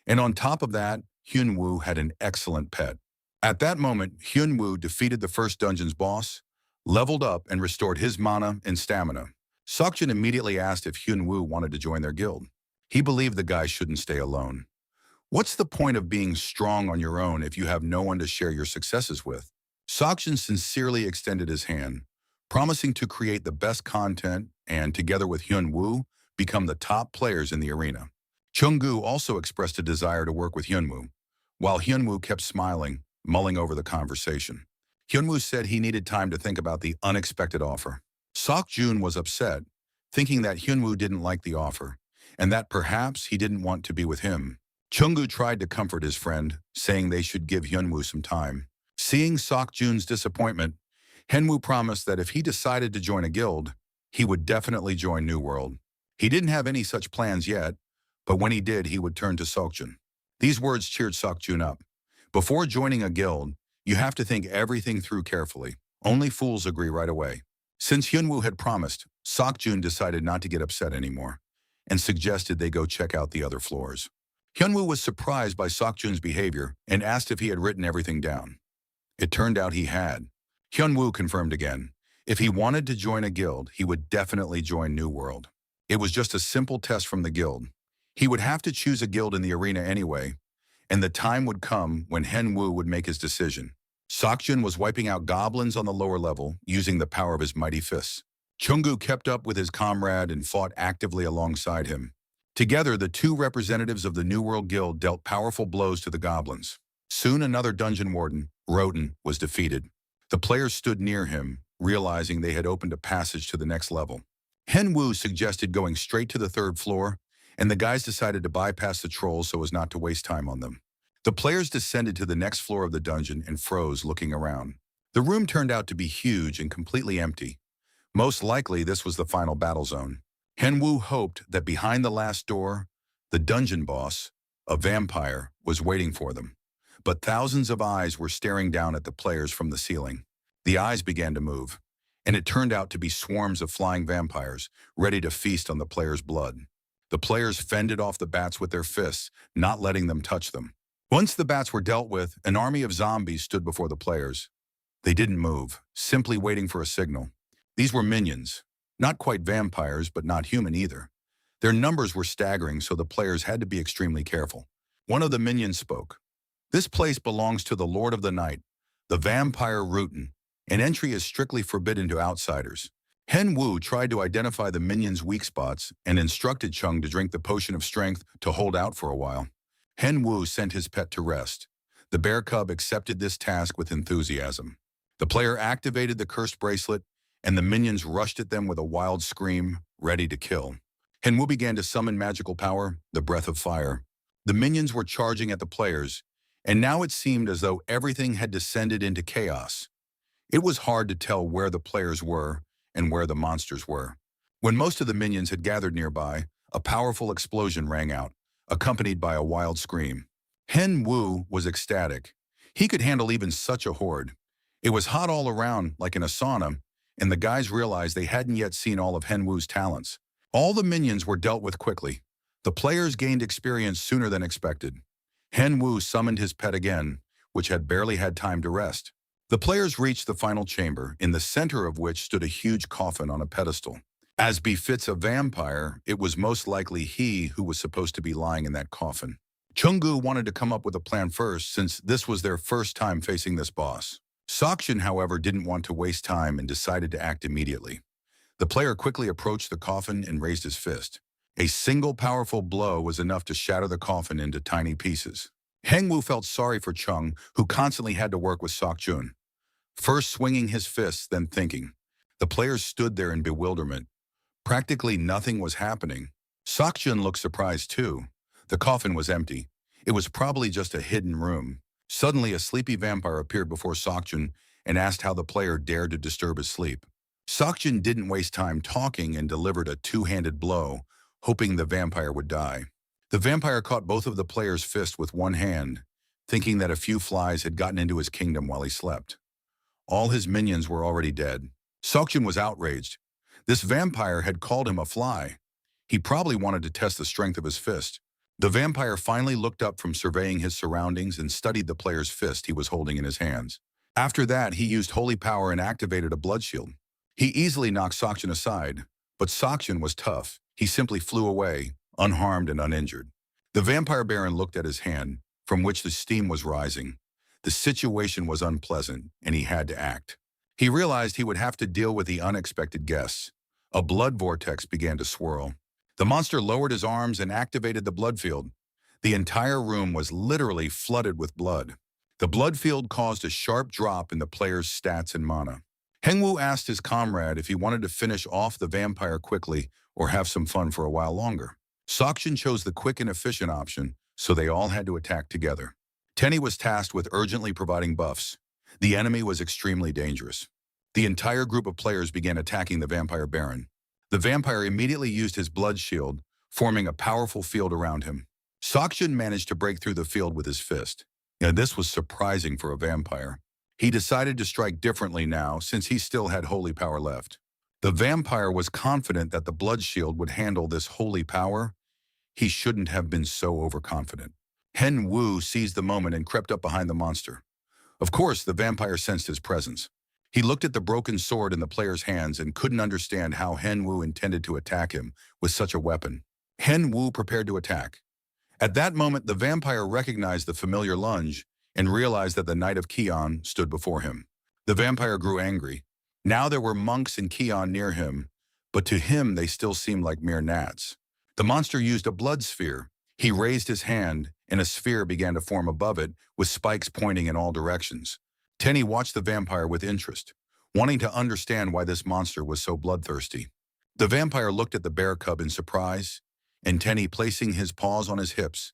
And on top of that, Hyun Wu had an excellent pet. At that moment, Hyun Wu defeated the first dungeon's boss, leveled up, and restored his mana and stamina. Sokjun immediately asked if Hyun Wu wanted to join their guild. He believed the guy shouldn't stay alone. What's the point of being strong on your own if you have no one to share your successes with? Sokjun sincerely extended his hand, promising to create the best content and, together with Hyun Wu, become the top players in the arena. Chunggu also expressed a desire to work with Hyun Wu, while Hyun Wu kept smiling, mulling over the conversation. Hyun Wu said he needed time to think about the unexpected offer. Sokjun was upset, thinking that Hyun Wu didn't like the offer, and that perhaps he didn't want to be with him. Chunggu tried to comfort his friend, saying they should give Hyun Wu some time. Seeing Sokjun's disappointment, Hen Wu promised that if he decided to join a guild, he would definitely join New World. He didn't have any such plans yet, but when he did, he would turn to Sokjun. These words cheered Sokjun up. Before joining a guild, you have to think everything through carefully. Only fools agree right away. Since Hyun Wu had promised, Sokjun decided not to get upset anymore and suggested they go check out the other floors. Hyun Wu was surprised by Sokjun's behavior and asked if he had written everything down. It turned out he had. Hyun Wu confirmed again. If he wanted to join a guild, he would definitely join New World. It was just a simple test from the guild. He would have to choose a guild in the arena anyway, and the time would come when Hen Wu would make his decision. Sokjun was wiping out goblins on the lower level using the power of his mighty fists. Chunggu kept up with his comrade and fought actively alongside him. Together, the two representatives of the New World Guild dealt powerful blows to the goblins. Soon another dungeon warden, Roten, was defeated. The players stood near him, realizing they had opened a passage to the next level. Hen Wu suggested going straight to the 3rd floor, and the guys decided to bypass the trolls so as not to waste time on them. The players descended to the next floor of the dungeon and froze, looking around. The room turned out to be huge and completely empty. Most likely, this was the final battle zone. Hen Wu hoped that behind the last door, the dungeon boss, a vampire, was waiting for them. But thousands of eyes were staring down at the players from the ceiling. The eyes began to move, and it turned out to be swarms of flying vampires, ready to feast on the players' blood. The players fended off the bats with their fists, not letting them touch them. Once the bats were dealt with, an army of zombies stood before the players. They didn't move, simply waiting for a signal. These were minions. Not quite vampires, but not human either. Their numbers were staggering, so the players had to be extremely careful. One of the minions spoke. "This place belongs to the Lord of the Night, the vampire Rutan, and entry is strictly forbidden to outsiders." Hen Wu tried to identify the minions' weak spots and instructed Chung to drink the potion of strength to hold out for a while. Hen Wu sent his pet to rest. The bear cub accepted this task with enthusiasm. The player activated the cursed bracelet, and the minions rushed at them with a wild scream, ready to kill. Henwu began to summon magical power, the breath of fire. The minions were charging at the players, and now it seemed as though everything had descended into chaos. It was hard to tell where the players were and where the monsters were. When most of the minions had gathered nearby, a powerful explosion rang out, accompanied by a wild scream. Hen Wu was ecstatic. He could handle even such a horde. It was hot all around, like in a sauna, and the guys realized they hadn't yet seen all of Hen Wu's talents. All the minions were dealt with quickly. The players gained experience sooner than expected. Hen Wu summoned his pet again, which had barely had time to rest. The players reached the final chamber, in the center of which stood a huge coffin on a pedestal. As befits a vampire, it was most likely he who was supposed to be lying in that coffin. Chungu wanted to come up with a plan first, since this was their first time facing this boss. Sakshun, however, didn't want to waste time and decided to act immediately. The player quickly approached the coffin and raised his fist. A single powerful blow was enough to shatter the coffin into tiny pieces. Hengwu felt sorry for Chung, who constantly had to work with Sakjun. First swinging his fists, then thinking. The players stood there in bewilderment. Practically nothing was happening. Sakjun looked surprised too. The coffin was empty. It was probably just a hidden room. Suddenly, a sleepy vampire appeared before Sakjun and asked how the player dared to disturb his sleep. Sakjun didn't waste time talking and delivered a two-handed blow, hoping the vampire would die. The vampire caught both of the player's fists with one hand, thinking that a few flies had gotten into his kingdom while he slept. All his minions were already dead. Sakjun was outraged. This vampire had called him a fly. He probably wanted to test the strength of his fist. The vampire finally looked up from surveying his surroundings and studied the player's fist he was holding in his hands. After that, he used holy power and activated a blood shield. He easily knocked Sakjun aside, but Sakjun was tough. He simply flew away, unharmed and uninjured. The vampire baron looked at his hand, from which the steam was rising. The situation was unpleasant, and he had to act. He realized he would have to deal with the unexpected guests. A blood vortex began to swirl. The monster lowered his arms and activated the blood field. The entire room was literally flooded with blood. The blood field caused a sharp drop in the player's stats and mana. Hengwu asked his comrade if he wanted to finish off the vampire quickly or have some fun for a while longer. Sakjun chose the quick and efficient option, so they all had to attack together. Tenny was tasked with urgently providing buffs. The enemy was extremely dangerous. The entire group of players began attacking the vampire baron. The vampire immediately used his blood shield, forming a powerful field around him. Sakjun managed to break through the field with his fist. And this was surprising for a vampire. He decided to strike differently now, since he still had holy power left. The vampire was confident that the blood shield would handle this holy power. He shouldn't have been so overconfident. Hen Wu seized the moment and crept up behind the monster. Of course, the vampire sensed his presence. He looked at the broken sword in the player's hands and couldn't understand how Hen Wu intended to attack him with such a weapon. Hen Wu prepared to attack. At that moment, the vampire recognized the familiar lunge and realized that the Knight of Kion stood before him. The vampire grew angry. Now there were monks in Kion near him, but to him they still seemed like mere gnats. The monster used a blood sphere. He raised his hand, and a sphere began to form above it, with spikes pointing in all directions. Tenny watched the vampire with interest, wanting to understand why this monster was so bloodthirsty. The vampire looked at the bear cub in surprise, and Tenny, placing his paws on his hips,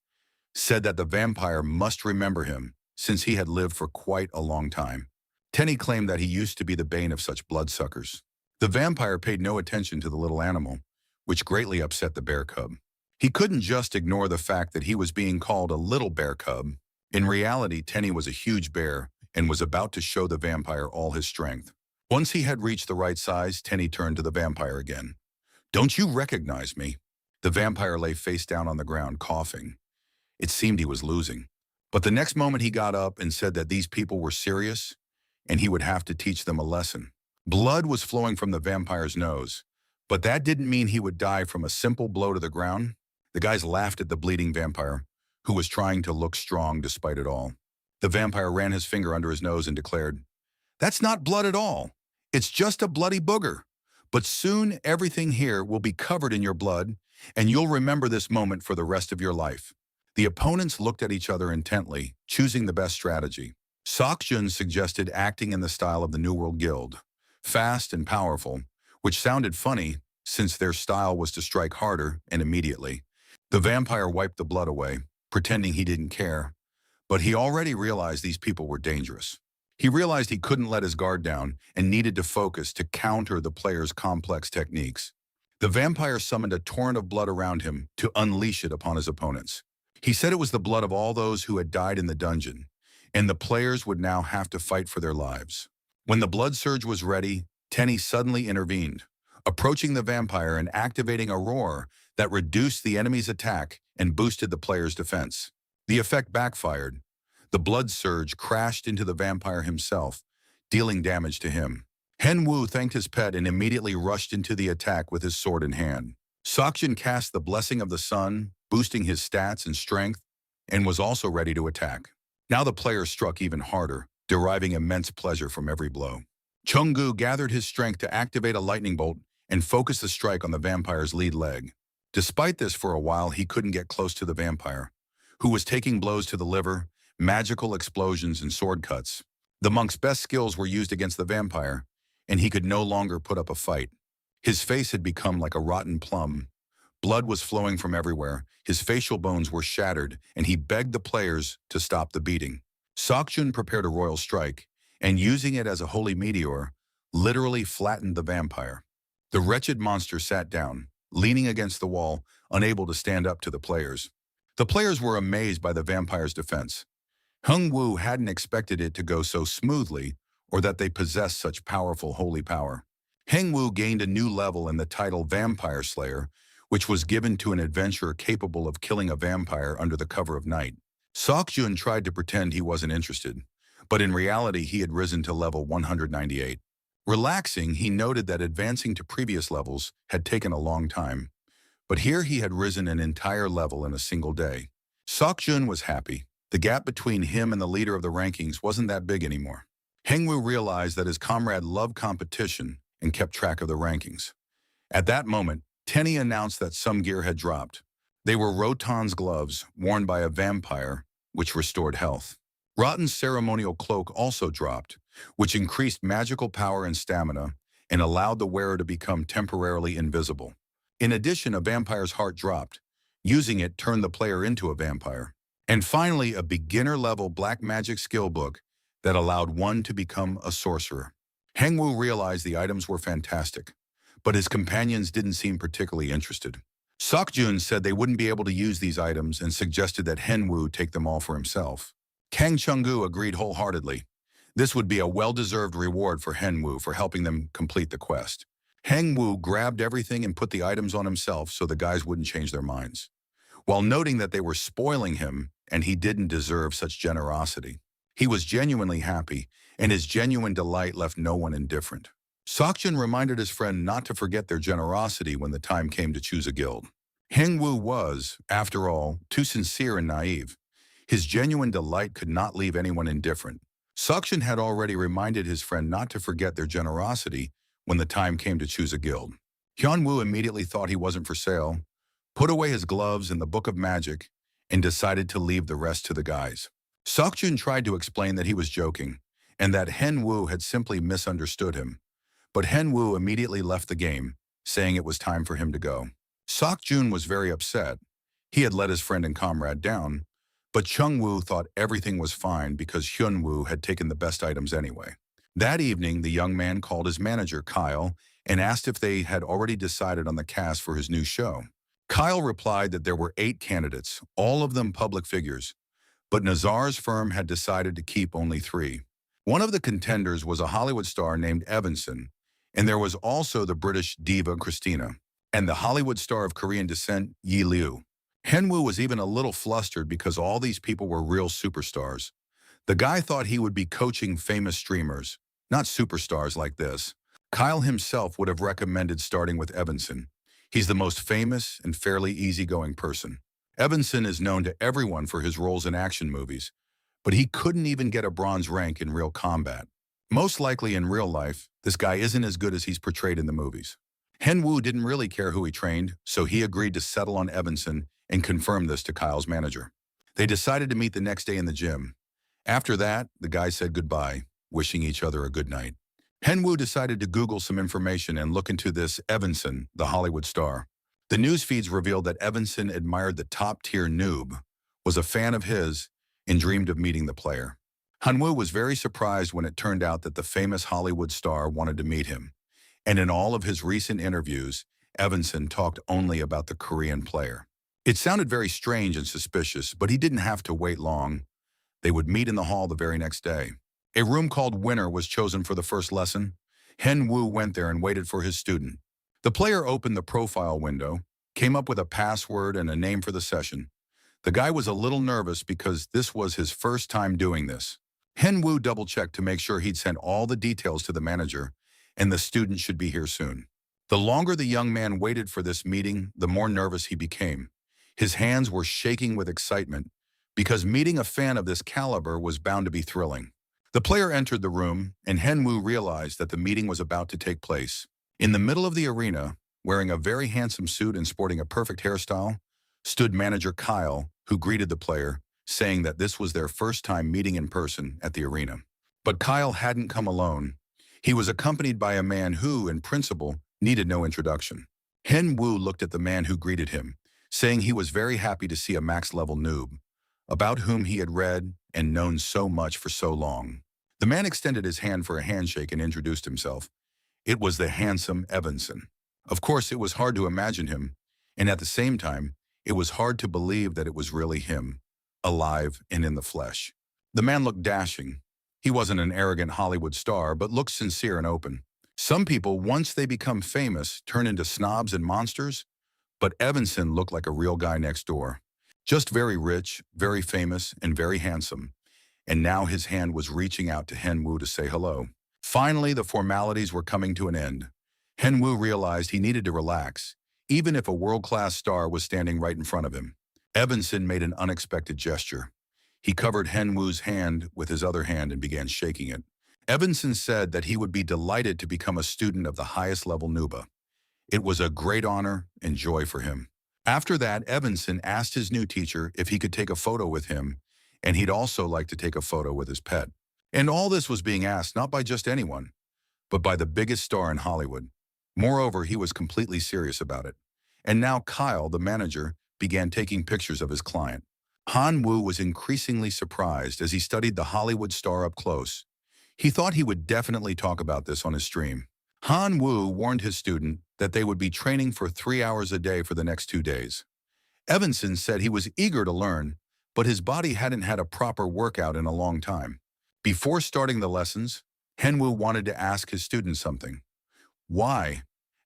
said that the vampire must remember him, since he had lived for quite a long time. Tenny claimed that he used to be the bane of such bloodsuckers. The vampire paid no attention to the little animal, which greatly upset the bear cub. He couldn't just ignore the fact that he was being called a little bear cub. In reality, Tenny was a huge bear and was about to show the vampire all his strength. Once he had reached the right size, Tenny turned to the vampire again. "Don't you recognize me?" The vampire lay face down on the ground, coughing. It seemed he was losing. But the next moment he got up and said that these people were serious and he would have to teach them a lesson. Blood was flowing from the vampire's nose, but that didn't mean he would die from a simple blow to the ground. The guys laughed at the bleeding vampire, who was trying to look strong despite it all. The vampire ran his finger under his nose and declared, "That's not blood at all. It's just a bloody booger. But soon everything here will be covered in your blood, and you'll remember this moment for the rest of your life." The opponents looked at each other intently, choosing the best strategy. Seokjun suggested acting in the style of the New World Guild, fast and powerful, which sounded funny since their style was to strike harder and immediately. The vampire wiped the blood away, pretending he didn't care, but he already realized these people were dangerous. He realized he couldn't let his guard down and needed to focus to counter the player's complex techniques. The vampire summoned a torrent of blood around him to unleash it upon his opponents. He said it was the blood of all those who had died in the dungeon, and the players would now have to fight for their lives. When the blood surge was ready, Tenny suddenly intervened, approaching the vampire and activating a roar that reduced the enemy's attack and boosted the player's defense. The effect backfired. The blood surge crashed into the vampire himself, dealing damage to him. Henwoo thanked his pet and immediately rushed into the attack with his sword in hand. Seokjun cast the Blessing of the Sun, boosting his stats and strength, and was also ready to attack. Now the player struck even harder, deriving immense pleasure from every blow. Chunggu gathered his strength to activate a lightning bolt and focus the strike on the vampire's lead leg. Despite this, for a while he couldn't get close to the vampire, who was taking blows to the liver, magical explosions, and sword cuts. The monk's best skills were used against the vampire, and he could no longer put up a fight. His face had become like a rotten plum. Blood was flowing from everywhere, his facial bones were shattered, and he begged the players to stop the beating. Seokjun prepared a royal strike, and using it as a holy meteor, literally flattened the vampire. The wretched monster sat down, leaning against the wall, unable to stand up to the players. The players were amazed by the vampire's defense. Hungwoo hadn't expected it to go so smoothly, or that they possessed such powerful holy power. Hengwoo gained a new level in the title Vampire Slayer, which was given to an adventurer capable of killing a vampire under the cover of night. Seokjun tried to pretend he wasn't interested, but in reality he had risen to level 198. Relaxing, he noted that advancing to previous levels had taken a long time, but here he had risen an entire level in a single day. Seokjun was happy. The gap between him and the leader of the rankings wasn't that big anymore. Hengwoo realized that his comrade loved competition and kept track of the rankings. At that moment, Tenny announced that some gear had dropped. They were Rotan's gloves, worn by a vampire, which restored health. Rotten's ceremonial cloak also dropped, which increased magical power and stamina and allowed the wearer to become temporarily invisible. In addition, a vampire's heart dropped. Using it turned the player into a vampire. And finally, a beginner-level black magic skill book that allowed one to become a sorcerer. Hengwoo realized the items were fantastic, but his companions didn't seem particularly interested. Seokjun said they wouldn't be able to use these items and suggested that Henwoo take them all for himself. Kang Chunggu agreed wholeheartedly. This would be a well-deserved reward for Henwoo for helping them complete the quest. Hengwoo grabbed everything and put the items on himself so the guys wouldn't change their minds, while noting that they were spoiling him and he didn't deserve such generosity. He was genuinely happy, and his genuine delight left no one indifferent. Seokjun reminded his friend not to forget their generosity when the time came to choose a guild. Hengwoo was, after all, too sincere and naive. His genuine delight could not leave anyone indifferent. Seokjun had already reminded his friend not to forget their generosity when the time came to choose a guild. Hyunwoo immediately thought he wasn't for sale, put away his gloves and the Book of Magic, and decided to leave the rest to the guys. Seokjun tried to explain that he was joking, and that Henwoo had simply misunderstood him. But Henwoo immediately left the game, saying it was time for him to go. Seokjun was very upset. He had let his friend and comrade down, but Chungwoo thought everything was fine because Hyunwoo had taken the best items anyway. That evening, the young man called his manager, Kyle, and asked if they had already decided on the cast for his new show. Kyle replied that there were 8 candidates, all of them public figures, but Nazar's firm had decided to keep only 3. One of the contenders was a Hollywood star named Evanson, and there was also the British diva Christina, and the Hollywood star of Korean descent, Yi Liu. Henwoo was even a little flustered because all these people were real superstars. The guy thought he would be coaching famous streamers, not superstars like this. Kyle himself would have recommended starting with Evanson. He's the most famous and fairly easygoing person. Evanson is known to everyone for his roles in action movies, but he couldn't even get a bronze rank in real combat. Most likely in real life, this guy isn't as good as he's portrayed in the movies. Henwoo didn't really care who he trained, so he agreed to settle on Evanson and confirmed this to Kyle's manager. They decided to meet the next day in the gym. After that, the guys said goodbye, wishing each other a good night. Henwoo decided to Google some information and look into this Evanson, the Hollywood star. The news feeds revealed that Evanson admired the top-tier noob, was a fan of his, and dreamed of meeting the player. Hanwoo was very surprised when it turned out that the famous Hollywood star wanted to meet him. And in all of his recent interviews, Evanson talked only about the Korean player. It sounded very strange and suspicious, but he didn't have to wait long. They would meet in the hall the very next day. A room called Winner was chosen for the first lesson. Hen Woo went there and waited for his student. The player opened the profile window, came up with a password and a name for the session. The guy was a little nervous because this was his first time doing this. Hen Woo double-checked to make sure he'd sent all the details to the manager, and the student should be here soon. The longer the young man waited for this meeting, the more nervous he became. His hands were shaking with excitement, because meeting a fan of this caliber was bound to be thrilling. The player entered the room, and Henwoo realized that the meeting was about to take place. In the middle of the arena, wearing a very handsome suit and sporting a perfect hairstyle, stood manager Kyle, who greeted the player, saying that this was their first time meeting in person at the arena. But Kyle hadn't come alone. He was accompanied by a man who, in principle, needed no introduction. Henwoo looked at the man who greeted him, saying he was very happy to see a max-level noob, about whom he had read and known so much for so long. The man extended his hand for a handshake and introduced himself. It was the handsome Evanson. Of course, it was hard to imagine him, and at the same time, it was hard to believe that it was really him, alive and in the flesh. The man looked dashing. He wasn't an arrogant Hollywood star, but looked sincere and open. Some people, once they become famous, turn into snobs and monsters, but Evanson looked like a real guy next door. Just very rich, very famous, and very handsome. And now his hand was reaching out to Henwoo to say hello. Finally, the formalities were coming to an end. Henwoo realized he needed to relax, even if a world-class star was standing right in front of him. Evanson made an unexpected gesture. He covered Henwoo's hand with his other hand and began shaking it. Evanson said that he would be delighted to become a student of the highest level Nuba. It was a great honor and joy for him. After that, Evanson asked his new teacher if he could take a photo with him, and he'd also like to take a photo with his pet. And all this was being asked not by just anyone, but by the biggest star in Hollywood. Moreover, he was completely serious about it. And now Kyle, the manager, began taking pictures of his client. Han Woo was increasingly surprised as he studied the Hollywood star up close. He thought he would definitely talk about this on his stream. Han Woo warned his student that they would be training for 3 hours a day for the next 2 days. Evanson said he was eager to learn, but his body hadn't had a proper workout in a long time. Before starting the lessons, Henwoo wanted to ask his student something. Why,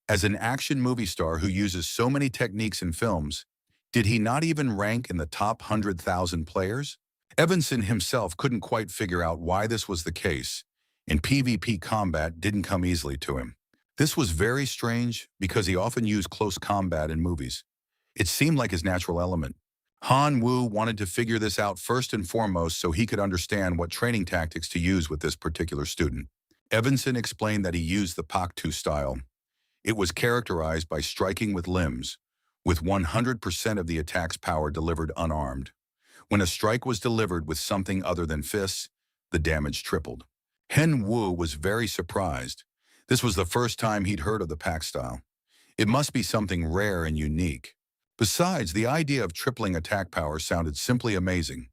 as an action movie star who uses so many techniques in films, did he not even rank in the top 100,000 players? Evanson himself couldn't quite figure out why this was the case, and PvP combat didn't come easily to him. This was very strange because he often used close combat in movies. It seemed like his natural element. Han Woo wanted to figure this out first and foremost so he could understand what training tactics to use with this particular student. Evanson explained that he used the Pak-2 style. It was characterized by striking with limbs, with 100% of the attack's power delivered unarmed. When a strike was delivered with something other than fists, the damage tripled. Hen Woo was very surprised. This was the first time he'd heard of the Pak style. It must be something rare and unique. Besides, the idea of tripling attack power sounded simply amazing.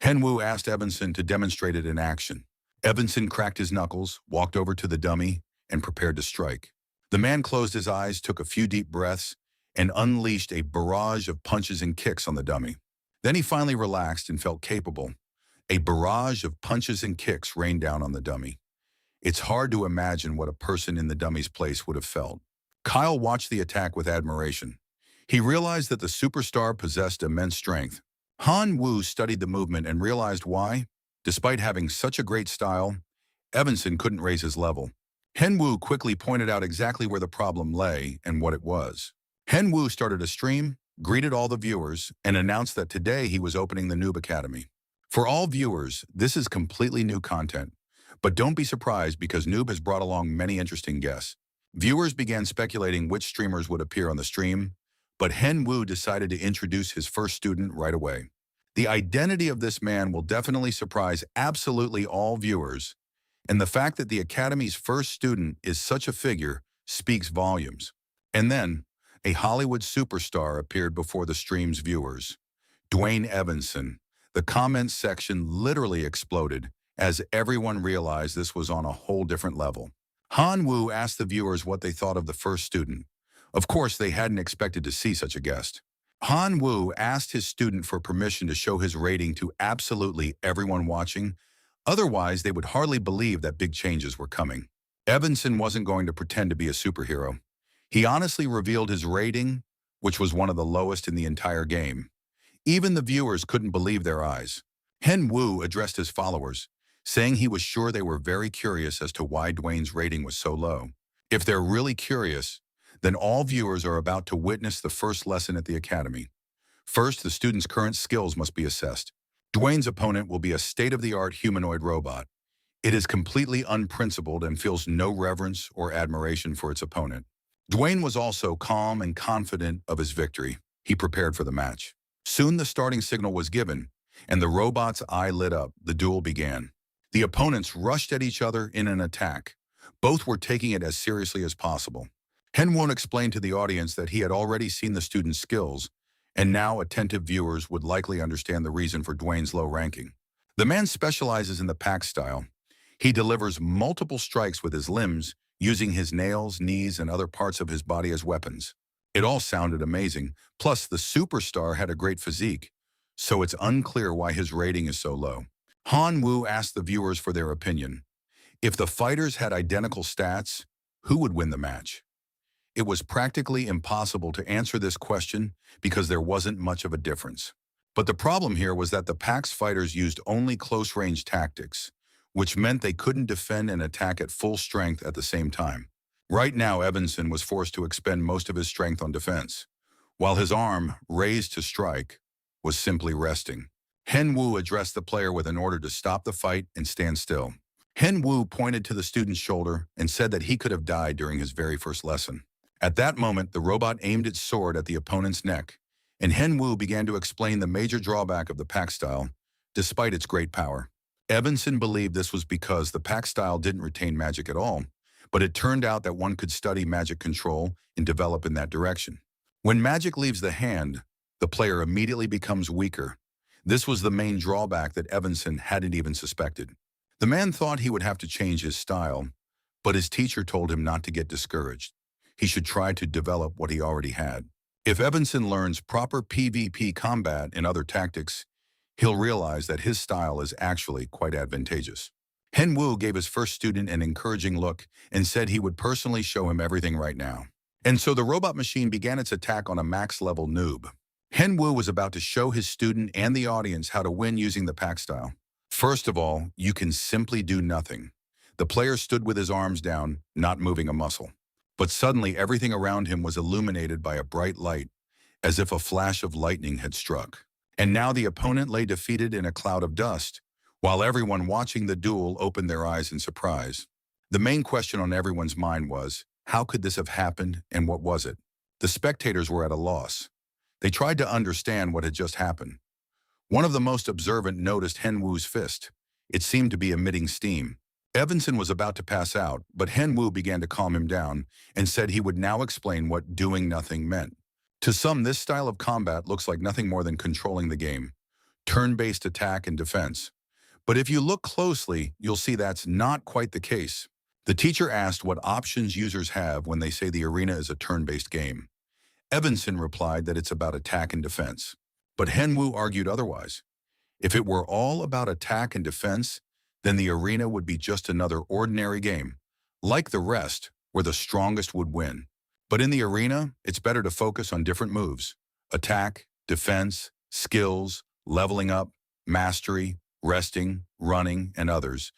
Henwoo asked Evanson to demonstrate it in action. Evanson cracked his knuckles, walked over to the dummy, and prepared to strike. The man closed his eyes, took a few deep breaths, and unleashed a barrage of punches and kicks on the dummy. Then he finally relaxed and felt capable. A barrage of punches and kicks rained down on the dummy. It's hard to imagine what a person in the dummy's place would have felt. Kyle watched the attack with admiration. He realized that the superstar possessed immense strength. Han Woo studied the movement and realized why, despite having such a great style, Evanson couldn't raise his level. Hen Woo quickly pointed out exactly where the problem lay and what it was. Hen Woo started a stream, greeted all the viewers, and announced that today he was opening the Noob Academy. For all viewers, this is completely new content, but don't be surprised because Noob has brought along many interesting guests. Viewers began speculating which streamers would appear on the stream, but Hen Woo decided to introduce his first student right away. The identity of this man will definitely surprise absolutely all viewers, and the fact that the Academy's first student is such a figure speaks volumes. And then, a Hollywood superstar appeared before the stream's viewers. Dwayne Evanson. The comments section literally exploded as everyone realized this was on a whole different level. Han Wu asked the viewers what they thought of the first student. Of course, they hadn't expected to see such a guest. Han Wu asked his student for permission to show his rating to absolutely everyone watching. Otherwise, they would hardly believe that big changes were coming. Evanson wasn't going to pretend to be a superhero. He honestly revealed his rating, which was one of the lowest in the entire game. Even the viewers couldn't believe their eyes. Hen Wu addressed his followers, saying he was sure they were very curious as to why Dwayne's rating was so low. If they're really curious, then all viewers are about to witness the first lesson at the Academy. First, the student's current skills must be assessed. Dwayne's opponent will be a state-of-the-art humanoid robot. It is completely unprincipled and feels no reverence or admiration for its opponent. Dwayne was also calm and confident of his victory. He prepared for the match. Soon the starting signal was given, and the robot's eye lit up. The duel began. The opponents rushed at each other in an attack. Both were taking it as seriously as possible. Henwon explained to the audience that he had already seen the student's skills, and now attentive viewers would likely understand the reason for Dwayne's low ranking. The man specializes in the pack style. He delivers multiple strikes with his limbs, using his nails, knees, and other parts of his body as weapons. It all sounded amazing, plus the superstar had a great physique, so it's unclear why his rating is so low. Han Wu asked the viewers for their opinion. If the fighters had identical stats, who would win the match? It was practically impossible to answer this question because there wasn't much of a difference. But the problem here was that the Pax fighters used only close-range tactics, which meant they couldn't defend and attack at full strength at the same time. Right now, Evanson was forced to expend most of his strength on defense, while his arm, raised to strike, was simply resting. Hen Wu addressed the player with an order to stop the fight and stand still. Hen Wu pointed to the student's shoulder and said that he could have died during his very first lesson. At that moment, the robot aimed its sword at the opponent's neck, and Hen Wu began to explain the major drawback of the pack style, despite its great power. Evanson believed this was because the pack style didn't retain magic at all, but it turned out that one could study magic control and develop in that direction. When magic leaves the hand, the player immediately becomes weaker. This was the main drawback that Evanson hadn't even suspected. The man thought he would have to change his style, but his teacher told him not to get discouraged. He should try to develop what he already had. If Evanson learns proper PvP combat and other tactics, he'll realize that his style is actually quite advantageous. Hen Wu gave his first student an encouraging look and said he would personally show him everything right now. And so the robot machine began its attack on a max-level noob. Hen Wu was about to show his student and the audience how to win using the pack style. First of all, you can simply do nothing. The player stood with his arms down, not moving a muscle. But suddenly everything around him was illuminated by a bright light, as if a flash of lightning had struck. And now the opponent lay defeated in a cloud of dust, while everyone watching the duel opened their eyes in surprise. The main question on everyone's mind was, how could this have happened and what was it? The spectators were at a loss. They tried to understand what had just happened. One of the most observant noticed Hen Wu's fist. It seemed to be emitting steam. Evanson was about to pass out, but Hen Wu began to calm him down and said he would now explain what doing nothing meant. To some, this style of combat looks like nothing more than controlling the game, turn-based attack and defense. But if you look closely, you'll see that's not quite the case. The teacher asked what options users have when they say the arena is a turn-based game. Evanson replied that it's about attack and defense. But Hen Wu argued otherwise. If it were all about attack and defense, then the arena would be just another ordinary game, like the rest, where the strongest would win. But in the arena, it's better to focus on different moves: attack, defense, skills, leveling up, mastery, resting, running, and others.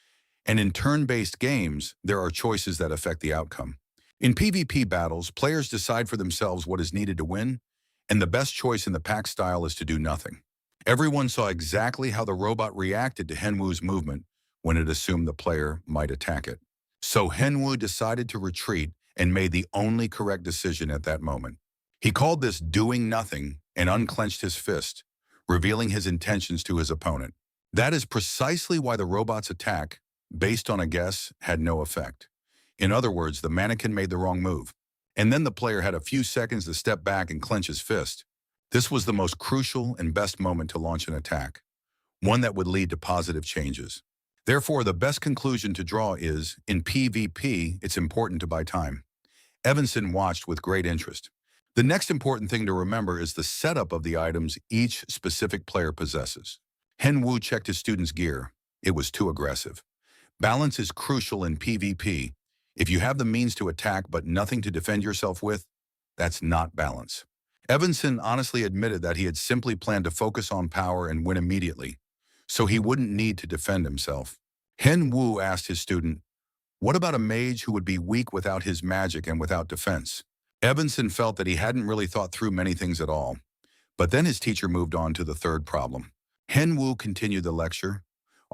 And in turn-based games, there are choices that affect the outcome. In PvP battles, players decide for themselves what is needed to win, and the best choice in the pack style is to do nothing. Everyone saw exactly how the robot reacted to Hen Wu's movement when it assumed the player might attack it. So Hen Wu decided to retreat and made the only correct decision at that moment. He called this doing nothing and unclenched his fist, revealing his intentions to his opponent. That is precisely why the robot's attack, based on a guess, had no effect. In other words, the mannequin made the wrong move. And then the player had a few seconds to step back and clench his fist. This was the most crucial and best moment to launch an attack, one that would lead to positive changes. Therefore, the best conclusion to draw is, in PvP, it's important to buy time. Evanson watched with great interest. The next important thing to remember is the setup of the items each specific player possesses. Henwu checked his student's gear. It was too aggressive. Balance is crucial in PvP. If you have the means to attack but nothing to defend yourself with, that's not balance. Evanson honestly admitted that he had simply planned to focus on power and win immediately, so he wouldn't need to defend himself. Henwu asked his student, "What about a mage who would be weak without his magic and without defense?" Evanson felt that he hadn't really thought through many things at all. But then his teacher moved on to the third problem. Henwu continued the lecture,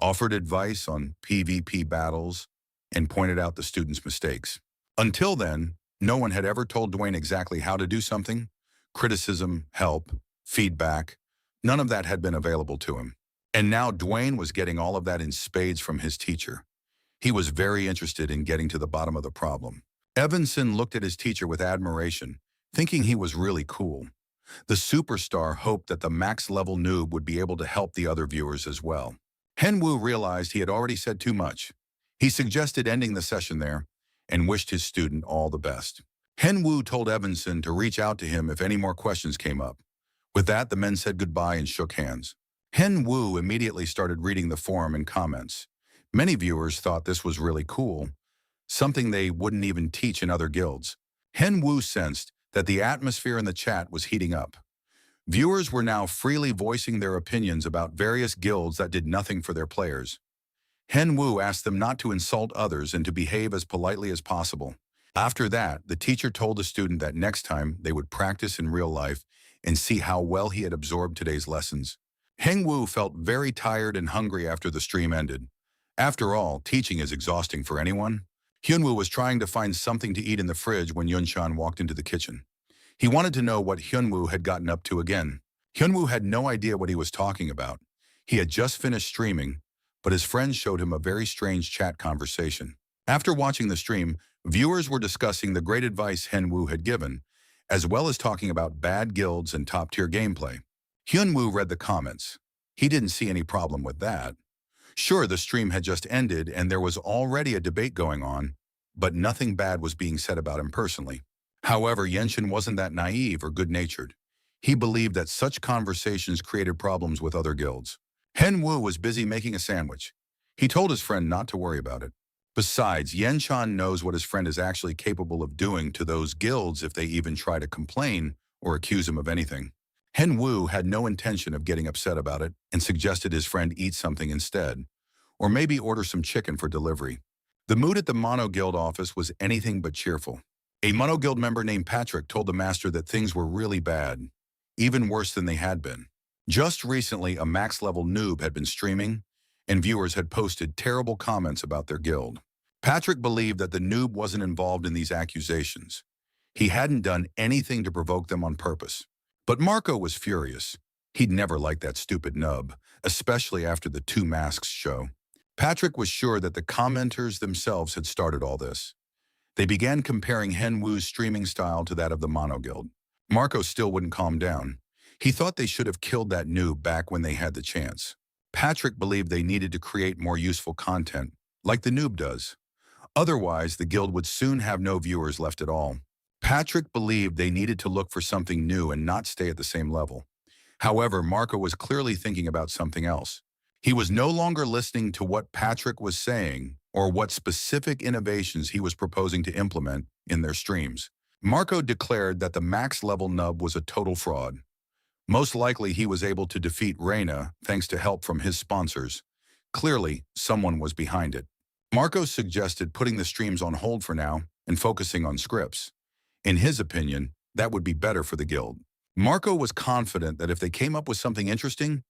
offered advice on PvP battles, and pointed out the student's mistakes. Until then, no one had ever told Dwayne exactly how to do something. Criticism, help, feedback, none of that had been available to him. And now Dwayne was getting all of that in spades from his teacher. He was very interested in getting to the bottom of the problem. Evanson looked at his teacher with admiration, thinking he was really cool. The superstar hoped that the max-level noob would be able to help the other viewers as well. Henwu realized he had already said too much. He suggested ending the session there and wished his student all the best. Henwu told Evanson to reach out to him if any more questions came up. With that, the men said goodbye and shook hands. Henwu immediately started reading the forum and comments. Many viewers thought this was really cool, something they wouldn't even teach in other guilds. Henwu sensed that the atmosphere in the chat was heating up. Viewers were now freely voicing their opinions about various guilds that did nothing for their players. Henwu asked them not to insult others and to behave as politely as possible. After that, the teacher told the student that next time they would practice in real life and see how well he had absorbed today's lessons. Henwu felt very tired and hungry after the stream ended. After all, teaching is exhausting for anyone. Hyunwoo was trying to find something to eat in the fridge when Yunshan walked into the kitchen. He wanted to know what Hyunwoo had gotten up to again. Hyunwoo had no idea what he was talking about. He had just finished streaming, but his friends showed him a very strange chat conversation. After watching the stream, viewers were discussing the great advice Henwu had given, as well as talking about bad guilds and top-tier gameplay. Hyunwoo read the comments. He didn't see any problem with that. Sure, the stream had just ended and there was already a debate going on, but nothing bad was being said about him personally. However, Yenshin wasn't that naive or good-natured. He believed that such conversations created problems with other guilds. Henwu was busy making a sandwich. He told his friend not to worry about it. Besides, Yenshan knows what his friend is actually capable of doing to those guilds if they even try to complain or accuse him of anything. Henwu had no intention of getting upset about it and suggested his friend eat something instead, or maybe order some chicken for delivery. The mood at the Mono Guild office was anything but cheerful. A Mono Guild member named Patrick told the master that things were really bad, even worse than they had been. Just recently, a max-level noob had been streaming, and viewers had posted terrible comments about their guild. Patrick believed that the noob wasn't involved in these accusations. He hadn't done anything to provoke them on purpose. But Marco was furious. He'd never liked that stupid nub, especially after the Two Masks show. Patrick was sure that the commenters themselves had started all this. They began comparing Henwu's streaming style to that of the Mono Guild. Marco still wouldn't calm down. He thought they should have killed that noob back when they had the chance. Patrick believed they needed to create more useful content, like the noob does. Otherwise, the guild would soon have no viewers left at all. Patrick believed they needed to look for something new and not stay at the same level. However, Marco was clearly thinking about something else. He was no longer listening to what Patrick was saying or what specific innovations he was proposing to implement in their streams. Marco declared that the max-level nub was a total fraud. Most likely he was able to defeat Reina thanks to help from his sponsors. Clearly, someone was behind it. Marco suggested putting the streams on hold for now and focusing on scripts. In his opinion, that would be better for the guild. Marco was confident that if they came up with something interesting,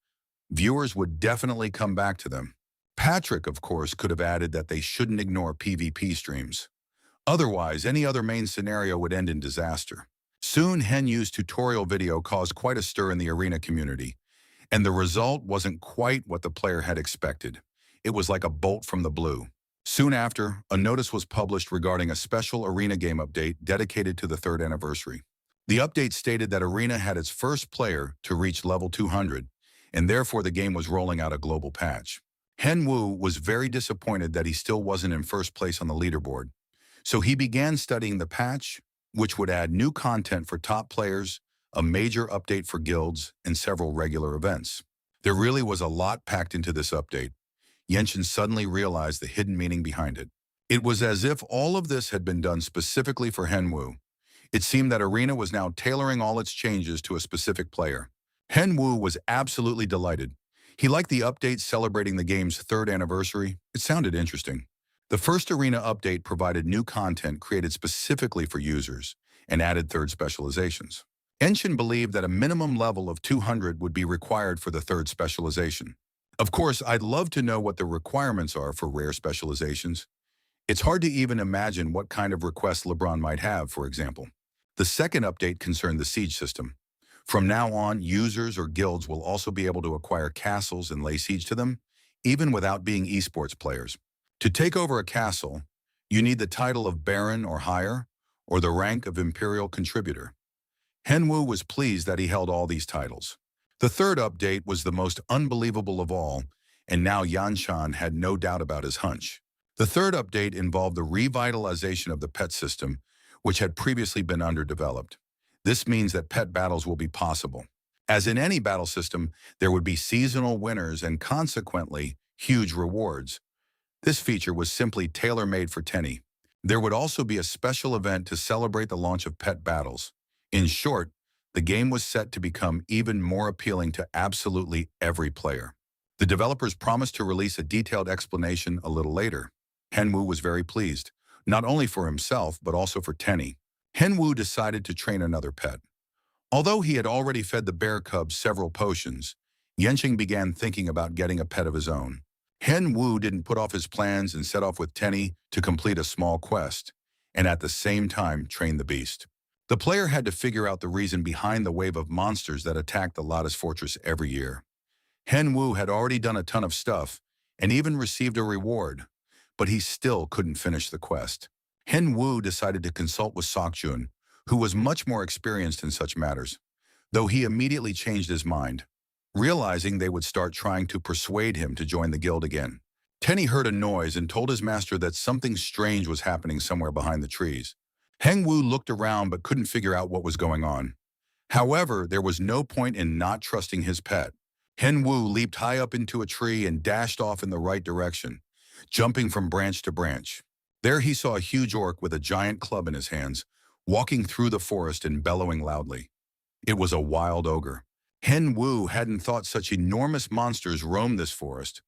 viewers would definitely come back to them. Patrick, of course, could have added that they shouldn't ignore PvP streams. Otherwise, any other main scenario would end in disaster. Soon, Henyu's tutorial video caused quite a stir in the arena community, And the result wasn't quite what the player had expected. It was like a bolt from the blue. Soon after, a notice was published regarding a special Arena game update dedicated to the third anniversary. The update stated that Arena had its first player to reach level 200, and therefore the game was rolling out a global patch. Henwoo was very disappointed that he still wasn't in first place on the leaderboard, so he began studying the patch, which would add new content for top players, a major update for guilds, and several regular events. There really was a lot packed into this update. Yenshin suddenly realized the hidden meaning behind it. It was as if all of this had been done specifically for Henwoo. It seemed that Arena was now tailoring all its changes to a specific player. Henwoo was absolutely delighted. He liked the update celebrating the game's third anniversary. It sounded interesting. The first Arena update provided new content created specifically for users and added third specializations. Enshin believed that a minimum level of 200 would be required for the third specialization. Of course, I'd love to know what the requirements are for rare specializations. It's hard to even imagine what kind of requests LeBron might have, for example. The second update concerned the siege system. From now on, users or guilds will also be able to acquire castles and lay siege to them, even without being esports players. To take over a castle, you need the title of Baron or higher, or the rank of Imperial Contributor. Henwoo was pleased that he held all these titles. The third update was the most unbelievable of all, and now Yanshan had no doubt about his hunch. The third update involved the revitalization of the pet system, which had previously been underdeveloped. This means that pet battles will be possible. As in any battle system, there would be seasonal winners and consequently huge rewards. This feature was simply tailor-made for Tenny. There would also be a special event to celebrate the launch of pet battles. In short, the game was set to become even more appealing to absolutely every player. The developers promised to release a detailed explanation a little later. Henwoo was very pleased, not only for himself but also for Tenny. Henwoo decided to train another pet. Although he had already fed the bear cubs several potions, Yenching began thinking about getting a pet of his own. Henwoo didn't put off his plans and set off with Tenny to complete a small quest, and at the same time train the beast. The player had to figure out the reason behind the wave of monsters that attacked the Lotus Fortress every year. Henwoo had already done a ton of stuff and even received a reward, but he still couldn't finish the quest. Henwoo decided to consult with Sokjun, who was much more experienced in such matters, though he immediately changed his mind, realizing they would start trying to persuade him to join the guild again. Tenny heard a noise and told his master that something strange was happening somewhere behind the trees. Henwoo looked around but couldn't figure out what was going on. However, there was no point in not trusting his pet. Henwoo leaped high up into a tree and dashed off in the right direction, jumping from branch to branch. There he saw a huge orc with a giant club in his hands, walking through the forest and bellowing loudly. It was a wild ogre. Henwoo hadn't thought such enormous monsters roamed this forest.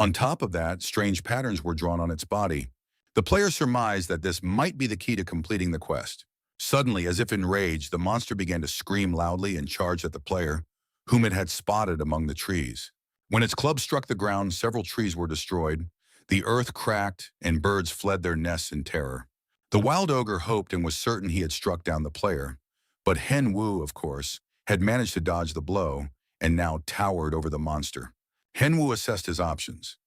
On top of that, strange patterns were drawn on its body. The player surmised that this might be the key to completing the quest. Suddenly, as if enraged, the monster began to scream loudly and charge at the player, whom it had spotted among the trees. When its club struck the ground, several trees were destroyed, the earth cracked, and birds fled their nests in terror. The wild ogre hoped and was certain he had struck down the player, but Henwoo, of course, had managed to dodge the blow and now towered over the monster. Henwoo assessed his options.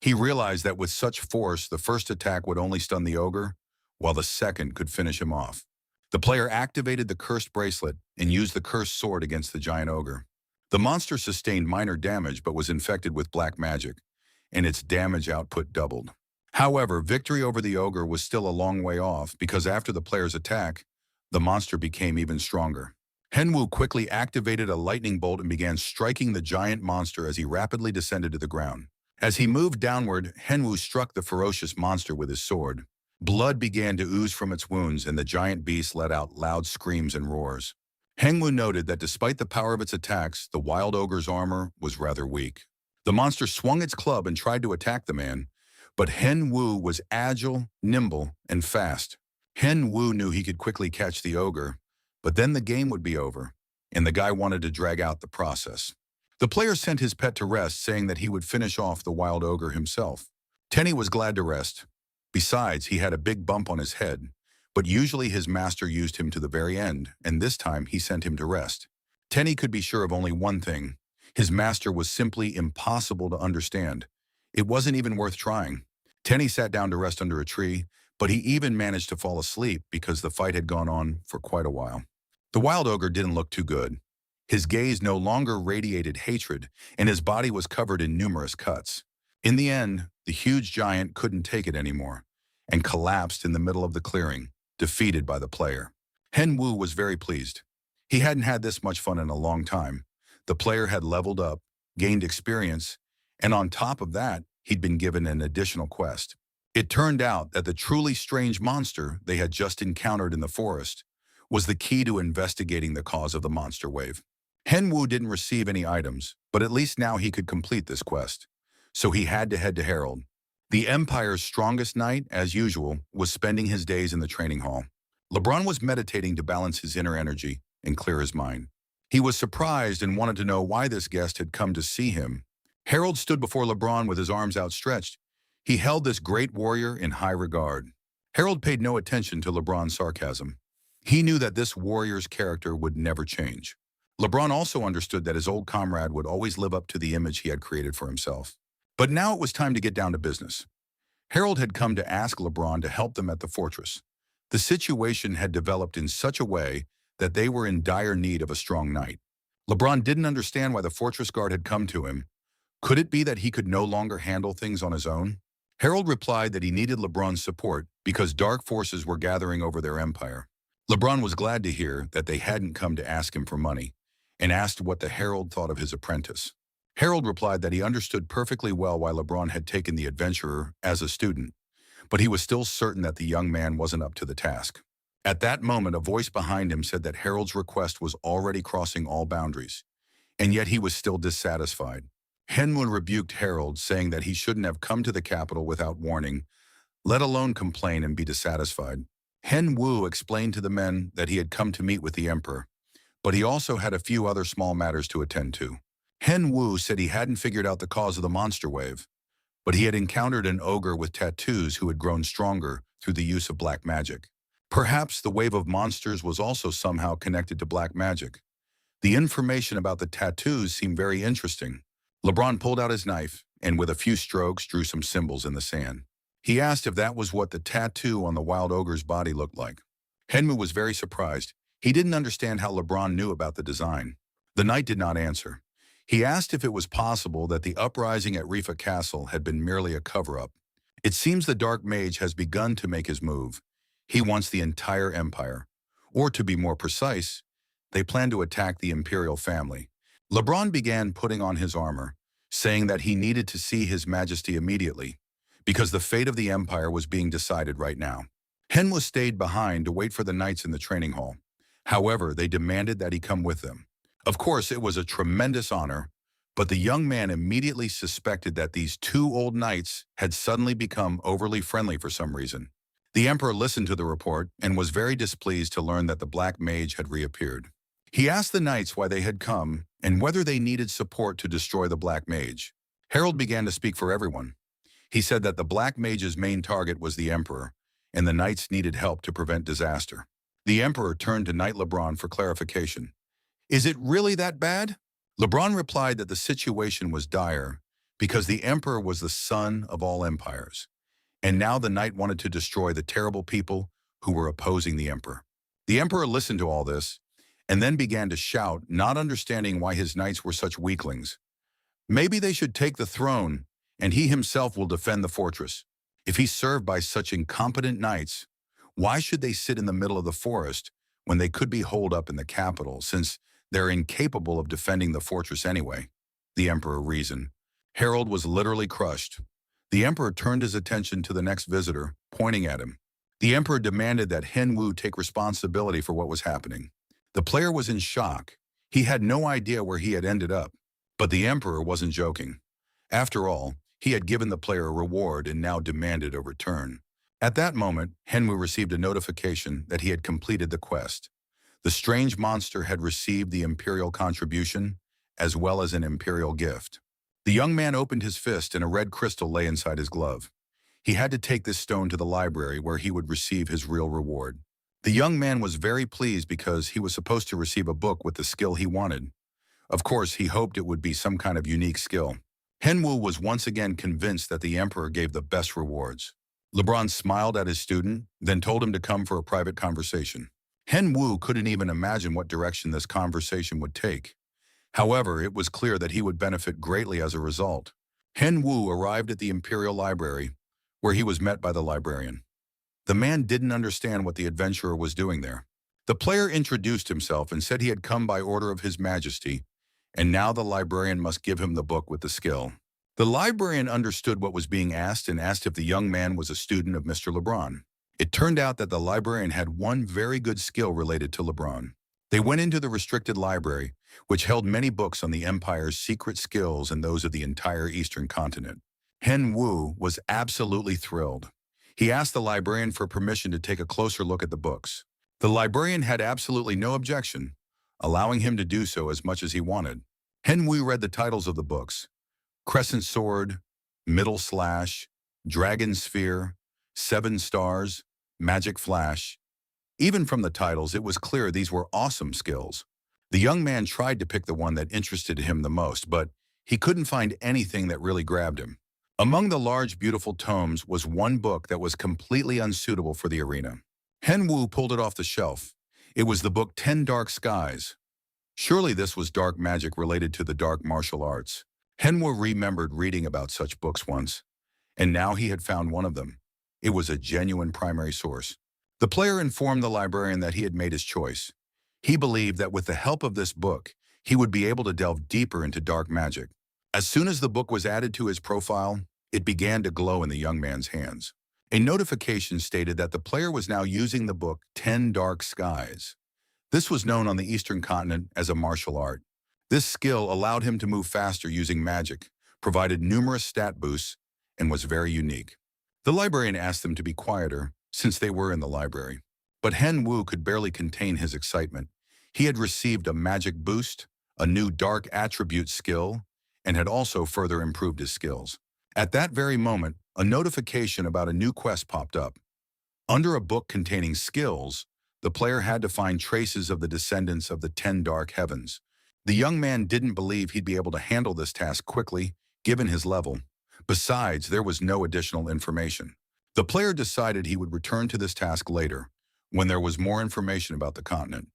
He realized that with such force, the first attack would only stun the ogre, while the second could finish him off. The player activated the cursed bracelet and used the cursed sword against the giant ogre. The monster sustained minor damage but was infected with black magic, and its damage output doubled. However, victory over the ogre was still a long way off because after the player's attack, the monster became even stronger. Henwoo quickly activated a lightning bolt and began striking the giant monster as he rapidly descended to the ground. As he moved downward, Henwoo struck the ferocious monster with his sword. Blood began to ooze from its wounds, and the giant beast let out loud screams and roars. Henwoo noted that despite the power of its attacks, the wild ogre's armor was rather weak. The monster swung its club and tried to attack the man, but Henwoo was agile, nimble, and fast. Henwoo knew he could quickly catch the ogre, but then the game would be over, and the guy wanted to drag out the process. The player sent his pet to rest, saying that he would finish off the wild ogre himself. Tenny was glad to rest. Besides, he had a big bump on his head, but usually his master used him to the very end, and this time he sent him to rest. Tenny could be sure of only one thing. His master was simply impossible to understand. It wasn't even worth trying. Tenny sat down to rest under a tree, but he even managed to fall asleep because the fight had gone on for quite a while. The wild ogre didn't look too good. His gaze no longer radiated hatred, and his body was covered in numerous cuts. In the end, the huge giant couldn't take it anymore and collapsed in the middle of the clearing, defeated by the player. Hen Wu was very pleased. He hadn't had this much fun in a long time. The player had leveled up, gained experience, and on top of that, he'd been given an additional quest. It turned out that the truly strange monster they had just encountered in the forest was the key to investigating the cause of the monster wave. Hen Wu didn't receive any items, but at least now he could complete this quest. So he had to head to Herald. The Empire's strongest knight, as usual, was spending his days in the training hall. LeBron was meditating to balance his inner energy and clear his mind. He was surprised and wanted to know why this guest had come to see him. Harold stood before LeBron with his arms outstretched. He held this great warrior in high regard. Harold paid no attention to LeBron's sarcasm. He knew that this warrior's character would never change. LeBron also understood that his old comrade would always live up to the image he had created for himself. But now it was time to get down to business. Harold had come to ask LeBron to help them at the fortress. The situation had developed in such a way that they were in dire need of a strong knight. LeBron didn't understand why the fortress guard had come to him. Could it be that he could no longer handle things on his own? Harold replied that he needed LeBron's support because dark forces were gathering over their empire. LeBron was glad to hear that they hadn't come to ask him for money and asked what the Herald thought of his apprentice. Harold replied that he understood perfectly well why LeBron had taken the adventurer as a student, but he was still certain that the young man wasn't up to the task. At that moment, a voice behind him said that Harold's request was already crossing all boundaries, and yet he was still dissatisfied. Henwood rebuked Harold, saying that he shouldn't have come to the capital without warning, let alone complain and be dissatisfied. Hen Wu explained to the men that he had come to meet with the emperor, but he also had a few other small matters to attend to. Hen Wu said he hadn't figured out the cause of the monster wave, but he had encountered an ogre with tattoos who had grown stronger through the use of black magic. Perhaps the wave of monsters was also somehow connected to black magic. The information about the tattoos seemed very interesting. LeBron pulled out his knife and with a few strokes drew some symbols in the sand. He asked if that was what the tattoo on the wild ogre's body looked like. Henmu was very surprised. He didn't understand how LeBron knew about the design. The knight did not answer. He asked if it was possible that the uprising at Rifa Castle had been merely a cover-up. It seems the Dark Mage has begun to make his move. He wants the entire empire. Or to be more precise, they plan to attack the imperial family. LeBron began putting on his armor, saying that he needed to see His Majesty immediately, because the fate of the empire was being decided right now. Henwa stayed behind to wait for the knights in the training hall. However, they demanded that he come with them. Of course, it was a tremendous honor, but the young man immediately suspected that these two old knights had suddenly become overly friendly for some reason. The emperor listened to the report and was very displeased to learn that the black mage had reappeared. He asked the knights why they had come and whether they needed support to destroy the black mage. Harold began to speak for everyone. He said that the black mage's main target was the emperor, and the knights needed help to prevent disaster. The emperor turned to Knight LeBron for clarification. Is it really that bad? LeBron replied that the situation was dire because the emperor was the son of all empires, and now the knight wanted to destroy the terrible people who were opposing the emperor. The emperor listened to all this and then began to shout, not understanding why his knights were such weaklings. Maybe they should take the throne, and he himself will defend the fortress. If he's served by such incompetent knights, why should they sit in the middle of the forest when they could be holed up in the capital, since they're incapable of defending the fortress anyway? The emperor reasoned. Harold was literally crushed. The emperor turned his attention to the next visitor, pointing at him. The emperor demanded that Hen Wu take responsibility for what was happening. The player was in shock. He had no idea where he had ended up. But the emperor wasn't joking. After all, he had given the player a reward and now demanded a return. At that moment, Hen Wu received a notification that he had completed the quest. The strange monster had received the imperial contribution, as well as an imperial gift. The young man opened his fist and a red crystal lay inside his glove. He had to take this stone to the library where he would receive his real reward. The young man was very pleased because he was supposed to receive a book with the skill he wanted. Of course, he hoped it would be some kind of unique skill. Henwu was once again convinced that the emperor gave the best rewards. LeBron smiled at his student, then told him to come for a private conversation. Henwu couldn't even imagine what direction this conversation would take. However, it was clear that he would benefit greatly as a result. Henwu arrived at the Imperial Library, where he was met by the librarian. The man didn't understand what the adventurer was doing there. The player introduced himself and said he had come by order of His Majesty, and now the librarian must give him the book with the skill. The librarian understood what was being asked and asked if the young man was a student of Mr. LeBron. It turned out that the librarian had one very good skill related to LeBron. They went into the restricted library, which held many books on the Empire's secret skills and those of the entire Eastern continent. Hen Wu was absolutely thrilled. He asked the librarian for permission to take a closer look at the books. The librarian had absolutely no objection, allowing him to do so as much as he wanted. Hen Wu read the titles of the books: Crescent Sword, Middle Slash, Dragon Sphere, Seven Stars, Magic Flash. Even from the titles, it was clear these were awesome skills. The young man tried to pick the one that interested him the most, but he couldn't find anything that really grabbed him. Among the large, beautiful tomes was one book that was completely unsuitable for the arena. Hen Wu pulled it off the shelf. It was the book 10 Dark Skies. Surely this was dark magic related to the dark martial arts. Hen Wu remembered reading about such books once, and now he had found one of them. It was a genuine primary source. The player informed the librarian that he had made his choice. He believed that with the help of this book, he would be able to delve deeper into dark magic. As soon as the book was added to his profile, it began to glow in the young man's hands. A notification stated that the player was now using the book 10 Dark Skies. This was known on the Eastern continent as a martial art. This skill allowed him to move faster using magic, provided numerous stat boosts, and was very unique. The librarian asked them to be quieter, since they were in the library. But Hen Wu could barely contain his excitement. He had received a magic boost, a new dark attribute skill, and had also further improved his skills. At that very moment, a notification about a new quest popped up. Under a book containing skills, the player had to find traces of the descendants of the 10 Dark Heavens. The young man didn't believe he'd be able to handle this task quickly, given his level. Besides, there was no additional information. The player decided he would return to this task later, when there was more information about the continent.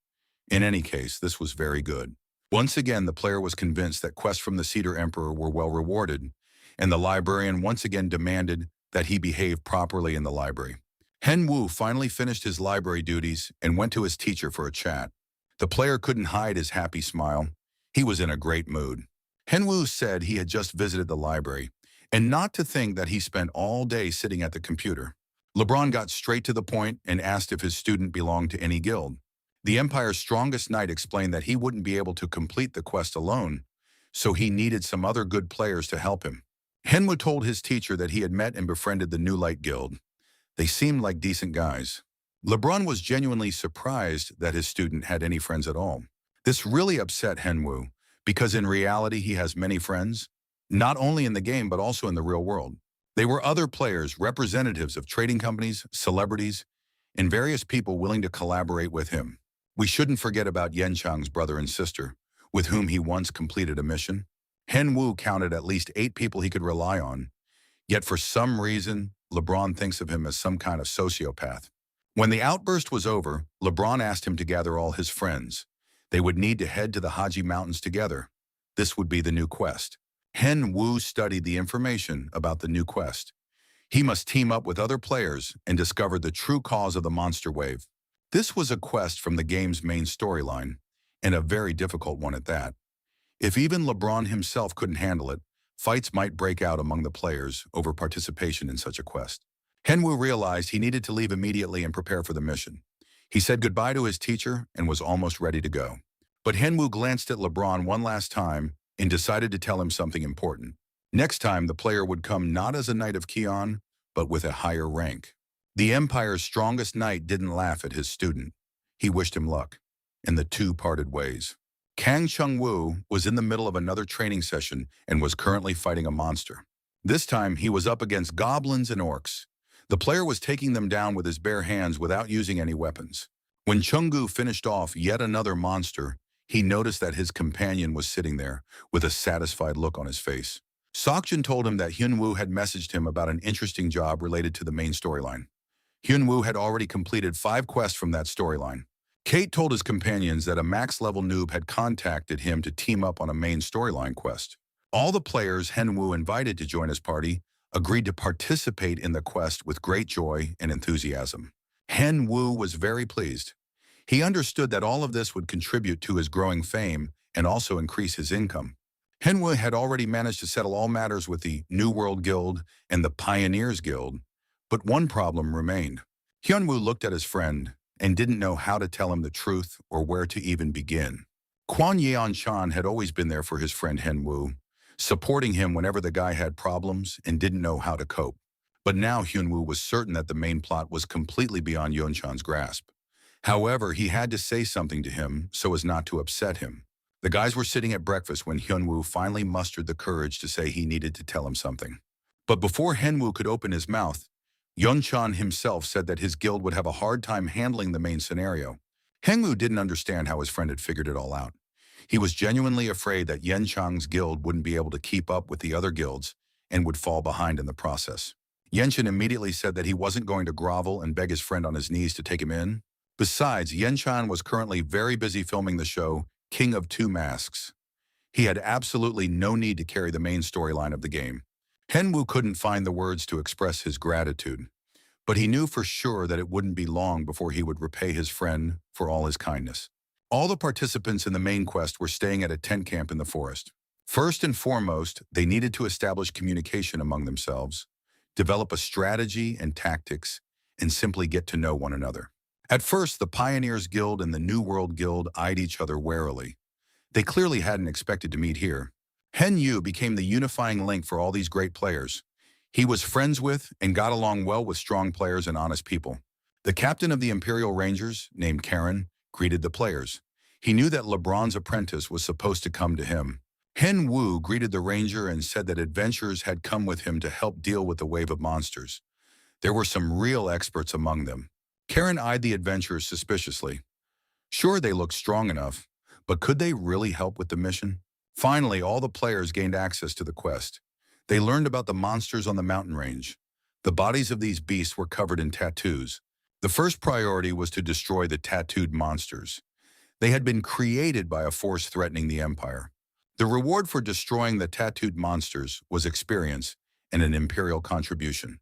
In any case, this was very good. Once again, the player was convinced that quests from the Cedar Emperor were well rewarded, and the librarian once again demanded that he behave properly in the library. Hen Wu finally finished his library duties and went to his teacher for a chat. The player couldn't hide his happy smile. He was in a great mood. Hen Wu said he had just visited the library, and not to think that he spent all day sitting at the computer. LeBron got straight to the point and asked if his student belonged to any guild. The Empire's strongest knight explained that he wouldn't be able to complete the quest alone, so he needed some other good players to help him. Henwu told his teacher that he had met and befriended the New Light Guild. They seemed like decent guys. LeBron was genuinely surprised that his student had any friends at all. This really upset Henwu, because in reality he has many friends, not only in the game but also in the real world. They were other players, representatives of trading companies, celebrities, and various people willing to collaborate with him. We shouldn't forget about Yenchang's brother and sister, with whom he once completed a mission. Hen Wu counted at least 8 people he could rely on, yet for some reason, LeBron thinks of him as some kind of sociopath. When the outburst was over, LeBron asked him to gather all his friends. They would need to head to the Haji Mountains together. This would be the new quest. Hen Wu studied the information about the new quest. He must team up with other players and discover the true cause of the monster wave. This was a quest from the game's main storyline, and a very difficult one at that. If even LeBron himself couldn't handle it, fights might break out among the players over participation in such a quest. Hen Wu realized he needed to leave immediately and prepare for the mission. He said goodbye to his teacher and was almost ready to go. But Hen Wu glanced at LeBron one last time and decided to tell him something important. Next time, the player would come not as a Knight of Kion, but with a higher rank. The Empire's strongest knight didn't laugh at his student. He wished him luck, and the two parted ways. Kang Chung-woo was in the middle of another training session and was currently fighting a monster. This time, he was up against goblins and orcs. The player was taking them down with his bare hands without using any weapons. When Chung-gu finished off yet another monster, he noticed that his companion was sitting there with a satisfied look on his face. Seokjin told him that Hyunwoo had messaged him about an interesting job related to the main storyline. Hyunwoo had already completed 5 quests from that storyline. Kate told his companions that a max-level noob had contacted him to team up on a main storyline quest. All the players Hyunwoo invited to join his party agreed to participate in the quest with great joy and enthusiasm. Hyunwoo was very pleased. He understood that all of this would contribute to his growing fame and also increase his income. Hyunwoo had already managed to settle all matters with the New World Guild and the Pioneers Guild, but one problem remained. Hyunwoo looked at his friend and didn't know how to tell him the truth or where to even begin. Kwon Yeon-chan had always been there for his friend Hyunwoo, supporting him whenever the guy had problems and didn't know how to cope. But now Hyunwoo was certain that the main plot was completely beyond Yeon-chan's grasp. However, he had to say something to him so as not to upset him. The guys were sitting at breakfast when Hyunwoo finally mustered the courage to say he needed to tell him something. But before Hyunwoo could open his mouth, Yeon-chan himself said that his guild would have a hard time handling the main scenario. Hyunwoo didn't understand how his friend had figured it all out. He was genuinely afraid that Yeon-chan's guild wouldn't be able to keep up with the other guilds and would fall behind in the process. Yeon-chan immediately said that he wasn't going to grovel and beg his friend on his knees to take him in. Besides, Yeon-chan was currently very busy filming the show King of Two Masks. He had absolutely no need to carry the main storyline of the game. Hyunwoo couldn't find the words to express his gratitude, but he knew for sure that it wouldn't be long before he would repay his friend for all his kindness. All the participants in the main quest were staying at a tent camp in the forest. First and foremost, they needed to establish communication among themselves, develop a strategy and tactics, and simply get to know one another. At first, the Pioneers Guild and the New World Guild eyed each other warily. They clearly hadn't expected to meet here. Hyunwoo became the unifying link for all these great players. He was friends with and got along well with strong players and honest people. The captain of the Imperial Rangers, named Karen, greeted the players. He knew that LeBron's apprentice was supposed to come to him. Hyunwoo greeted the ranger and said that adventurers had come with him to help deal with the wave of monsters. There were some real experts among them. Karen eyed the adventurers suspiciously. Sure, they looked strong enough, but could they really help with the mission? Finally, all the players gained access to the quest. They learned about the monsters on the mountain range. The bodies of these beasts were covered in tattoos. The first priority was to destroy the tattooed monsters. They had been created by a force threatening the Empire. The reward for destroying the tattooed monsters was experience and an Imperial contribution.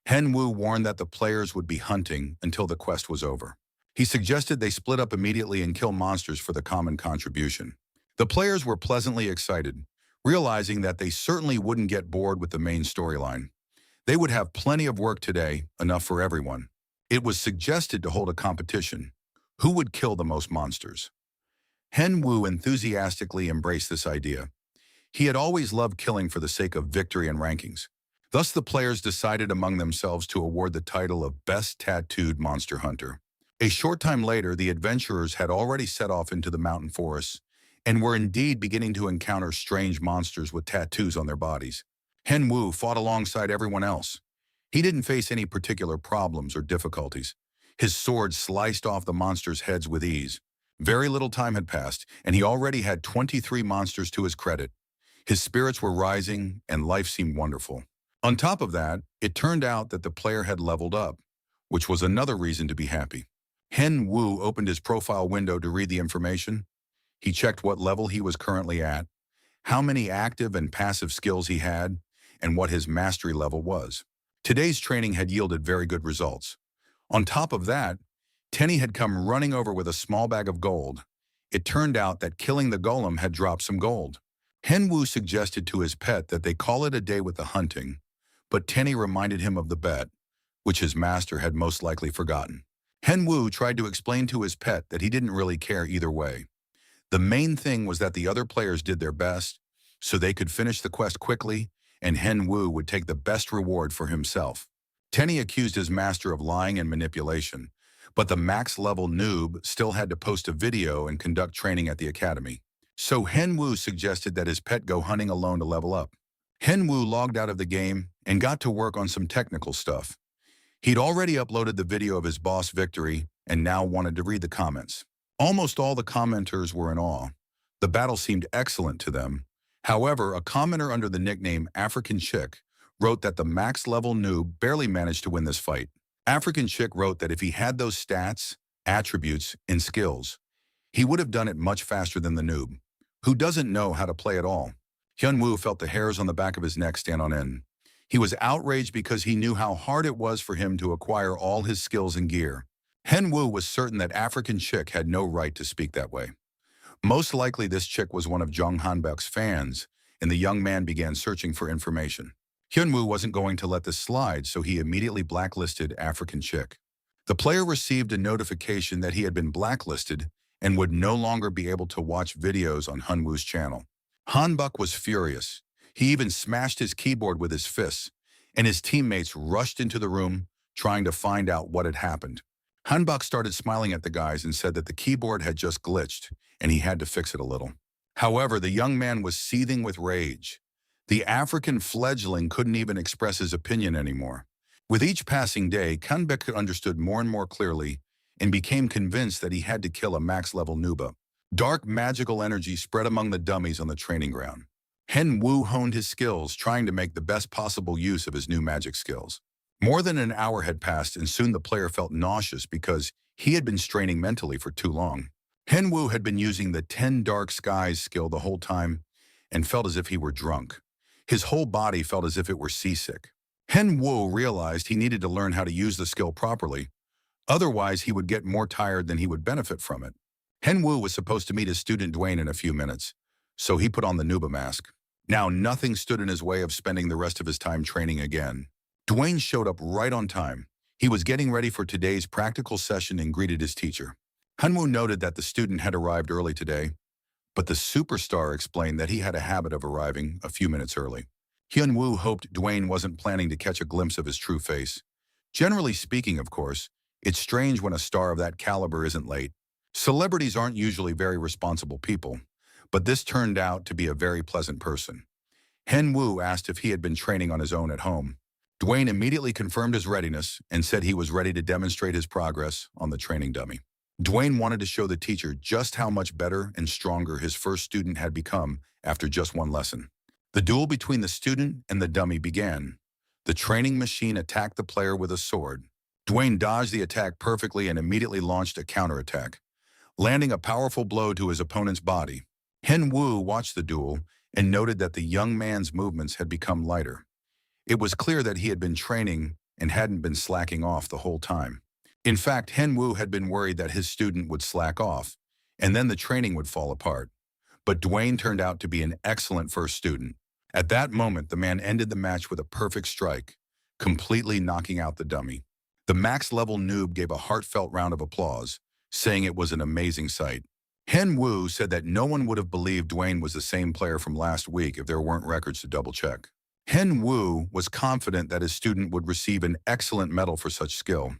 Hyunwoo warned that the players would be hunting until the quest was over. He suggested they split up immediately and kill monsters for the common contribution. The players were pleasantly excited, realizing that they certainly wouldn't get bored with the main storyline. They would have plenty of work today, enough for everyone. It was suggested to hold a competition. Who would kill the most monsters? Hyunwoo enthusiastically embraced this idea. He had always loved killing for the sake of victory and rankings. Thus, the players decided among themselves to award the title of Best Tattooed Monster Hunter. A short time later, the adventurers had already set off into the mountain forests and were indeed beginning to encounter strange monsters with tattoos on their bodies. Hyunwoo fought alongside everyone else. He didn't face any particular problems or difficulties. His sword sliced off the monsters' heads with ease. Very little time had passed, and he already had 23 monsters to his credit. His spirits were rising, and life seemed wonderful. On top of that, it turned out that the player had leveled up, which was another reason to be happy. Hyunwoo opened his profile window to read the information. He checked what level he was currently at, how many active and passive skills he had, and what his mastery level was. Today's training had yielded very good results. On top of that, Tenny had come running over with a small bag of gold. It turned out that killing the golem had dropped some gold. Hyunwoo suggested to his pet that they call it a day with the hunting, but Tenny reminded him of the bet, which his master had most likely forgotten. Hyunwoo tried to explain to his pet that he didn't really care either way. The main thing was that the other players did their best, so they could finish the quest quickly, and Hyunwoo would take the best reward for himself. Tenny accused his master of lying and manipulation, but the max-level noob still had to post a video and conduct training at the academy. So Hyunwoo suggested that his pet go hunting alone to level up. Hyunwoo logged out of the game and got to work on some technical stuff. He'd already uploaded the video of his boss victory and now wanted to read the comments. Almost all the commenters were in awe. The battle seemed excellent to them. However, a commenter under the nickname African Chick wrote that the max-level noob barely managed to win this fight. African Chick wrote that if he had those stats, attributes, and skills, he would have done it much faster than the noob, who doesn't know how to play at all. Hyun-woo felt the hairs on the back of his neck stand on end. He was outraged because he knew how hard it was for him to acquire all his skills and gear. Hyun-woo was certain that African Chick had no right to speak that way. Most likely this chick was one of Jung Han-bak's fans, and the young man began searching for information. Hyun-woo wasn't going to let this slide, so he immediately blacklisted African Chick. The player received a notification that he had been blacklisted and would no longer be able to watch videos on Hyun-woo's channel. Han-bak was furious. He even smashed his keyboard with his fists, and his teammates rushed into the room trying to find out what had happened. Han-bak started smiling at the guys and said that the keyboard had just glitched and he had to fix it a little. However, the young man was seething with rage. The African fledgling couldn't even express his opinion anymore. With each passing day, Han-bak understood more and more clearly and became convinced that he had to kill a max-level nooba. Dark magical energy spread among the dummies on the training ground. Hyun-woo honed his skills, trying to make the best possible use of his new magic skills. More than an hour had passed, and soon the player felt nauseous because he had been straining mentally for too long. Hyun-woo had been using the 10 Dark Skies skill the whole time and felt as if he were drunk. His whole body felt as if it were seasick. Hyun-woo realized he needed to learn how to use the skill properly. Otherwise, he would get more tired than he would benefit from it. Hyun-woo was supposed to meet his student Dwayne in a few minutes, so he put on the Nuba mask. Now nothing stood in his way of spending the rest of his time training again. Dwayne showed up right on time. He was getting ready for today's practical session and greeted his teacher. Hyun-woo noted that the student had arrived early today, but the superstar explained that he had a habit of arriving a few minutes early. Hyun-woo hoped Dwayne wasn't planning to catch a glimpse of his true face. Generally speaking, of course, it's strange when a star of that caliber isn't late. Celebrities aren't usually very responsible people, but this turned out to be a very pleasant person. Hyun-woo asked if he had been training on his own at home. Dwayne immediately confirmed his readiness and said he was ready to demonstrate his progress on the training dummy. Dwayne wanted to show the teacher just how much better and stronger his first student had become after just one lesson. The duel between the student and the dummy began. The training machine attacked the player with a sword. Dwayne dodged the attack perfectly and immediately launched a counterattack, landing a powerful blow to his opponent's body. Hyun-woo watched the duel and noted that the young man's movements had become lighter. It was clear that he had been training and hadn't been slacking off the whole time. In fact, Hyun-woo had been worried that his student would slack off, and then the training would fall apart. But Dwayne turned out to be an excellent first student. At that moment, the man ended the match with a perfect strike, completely knocking out the dummy. The max-level noob gave a heartfelt round of applause, saying it was an amazing sight. Hyun-woo said that no one would have believed Dwayne was the same player from last week if there weren't records to double-check. Hyun-woo was confident that his student would receive an excellent medal for such skill.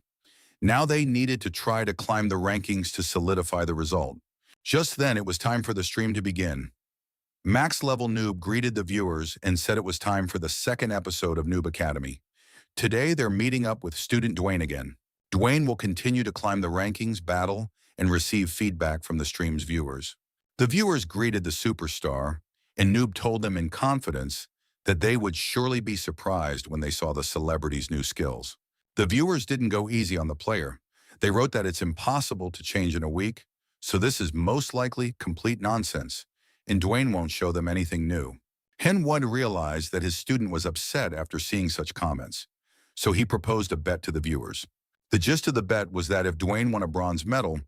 Now they needed to try to climb the rankings to solidify the result. Just then, it was time for the stream to begin. Max Level Noob greeted the viewers and said it was time for the second episode of Noob Academy. Today, they're meeting up with student Dwayne again. Dwayne will continue to climb the rankings, battle, and receive feedback from the stream's viewers. The viewers greeted the superstar, and Noob told them in confidence that they would surely be surprised when they saw the celebrity's new skills. The viewers didn't go easy on the player. They wrote that it's impossible to change in a week, so this is most likely complete nonsense, and Dwayne won't show them anything new. Hyun-woo realized that his student was upset after seeing such comments, so he proposed a bet to the viewers. The gist of the bet was that if Dwayne won a bronze medal,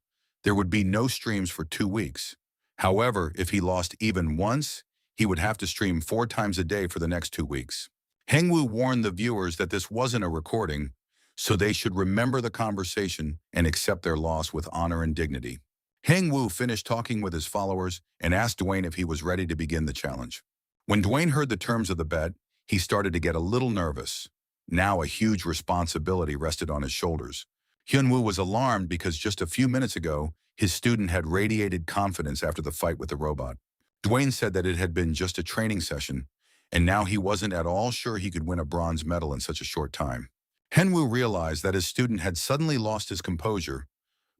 there would be no streams for 2 weeks. However, if he lost even once, he would have to stream 4 times a day for the next 2 weeks. Hyun-woo warned the viewers that this wasn't a recording, so they should remember the conversation and accept their loss with honor and dignity. Hyun-woo finished talking with his followers and asked Dwayne if he was ready to begin the challenge. When Dwayne heard the terms of the bet, he started to get a little nervous. Now a huge responsibility rested on his shoulders. Hyun-woo was alarmed because just a few minutes ago, his student had radiated confidence after the fight with the robot. Dwayne said that it had been just a training session, and now he wasn't at all sure he could win a bronze medal in such a short time. Hyun-woo realized that his student had suddenly lost his composure,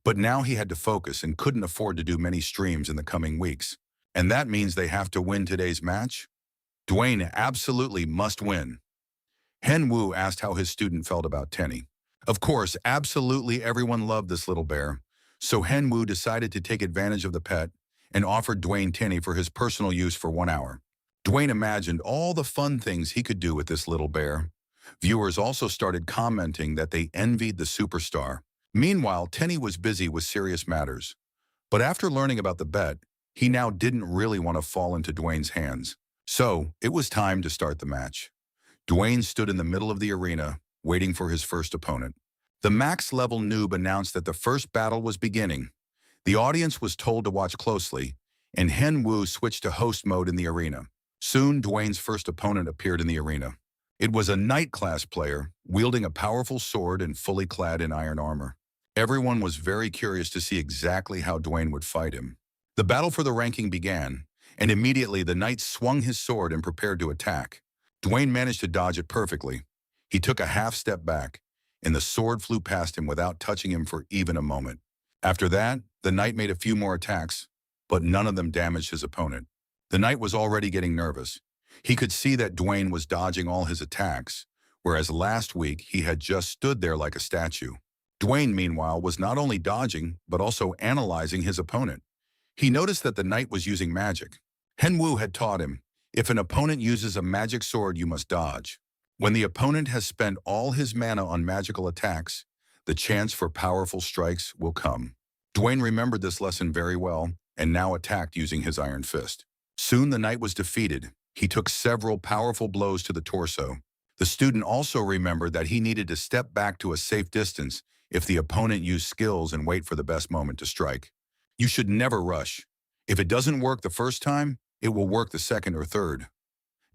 But now he had to focus and couldn't afford to do many streams in the coming weeks. And that means they have to win today's match? Dwayne absolutely must win. Hen Wu asked how his student felt about Tenny. Of course, absolutely everyone loved this little bear, so Hen Wu decided to take advantage of the pet and offered Dwayne Tenny for his personal use for 1 hour. Dwayne imagined all the fun things he could do with this little bear. Viewers also started commenting that they envied the superstar. Meanwhile, Tenny was busy with serious matters. But after learning about the bet, he now didn't really want to fall into Dwayne's hands. So, it was time to start the match. Dwayne stood in the middle of the arena, waiting for his first opponent. The max-level noob announced that the first battle was beginning. The audience was told to watch closely, and Hen Wu switched to host mode in the arena. Soon, Dwayne's first opponent appeared in the arena. It was a knight-class player, wielding a powerful sword and fully clad in iron armor. Everyone was very curious to see exactly how Dwayne would fight him. The battle for the ranking began, and immediately the knight swung his sword and prepared to attack. Dwayne managed to dodge it perfectly. He took a half step back, and the sword flew past him without touching him for even a moment. After that, the knight made a few more attacks, but none of them damaged his opponent. The knight was already getting nervous. He could see that Dwayne was dodging all his attacks, whereas last week he had just stood there like a statue. Dwayne, meanwhile, was not only dodging, but also analyzing his opponent. He noticed that the knight was using magic. Hen Wu had taught him, if an opponent uses a magic sword, you must dodge. When the opponent has spent all his mana on magical attacks, the chance for powerful strikes will come. Dwayne remembered this lesson very well and now attacked using his iron fist. Soon the knight was defeated. He took several powerful blows to the torso. The student also remembered that he needed to step back to a safe distance if the opponent used skills and wait for the best moment to strike. You should never rush. If it doesn't work the first time, it will work the second or third.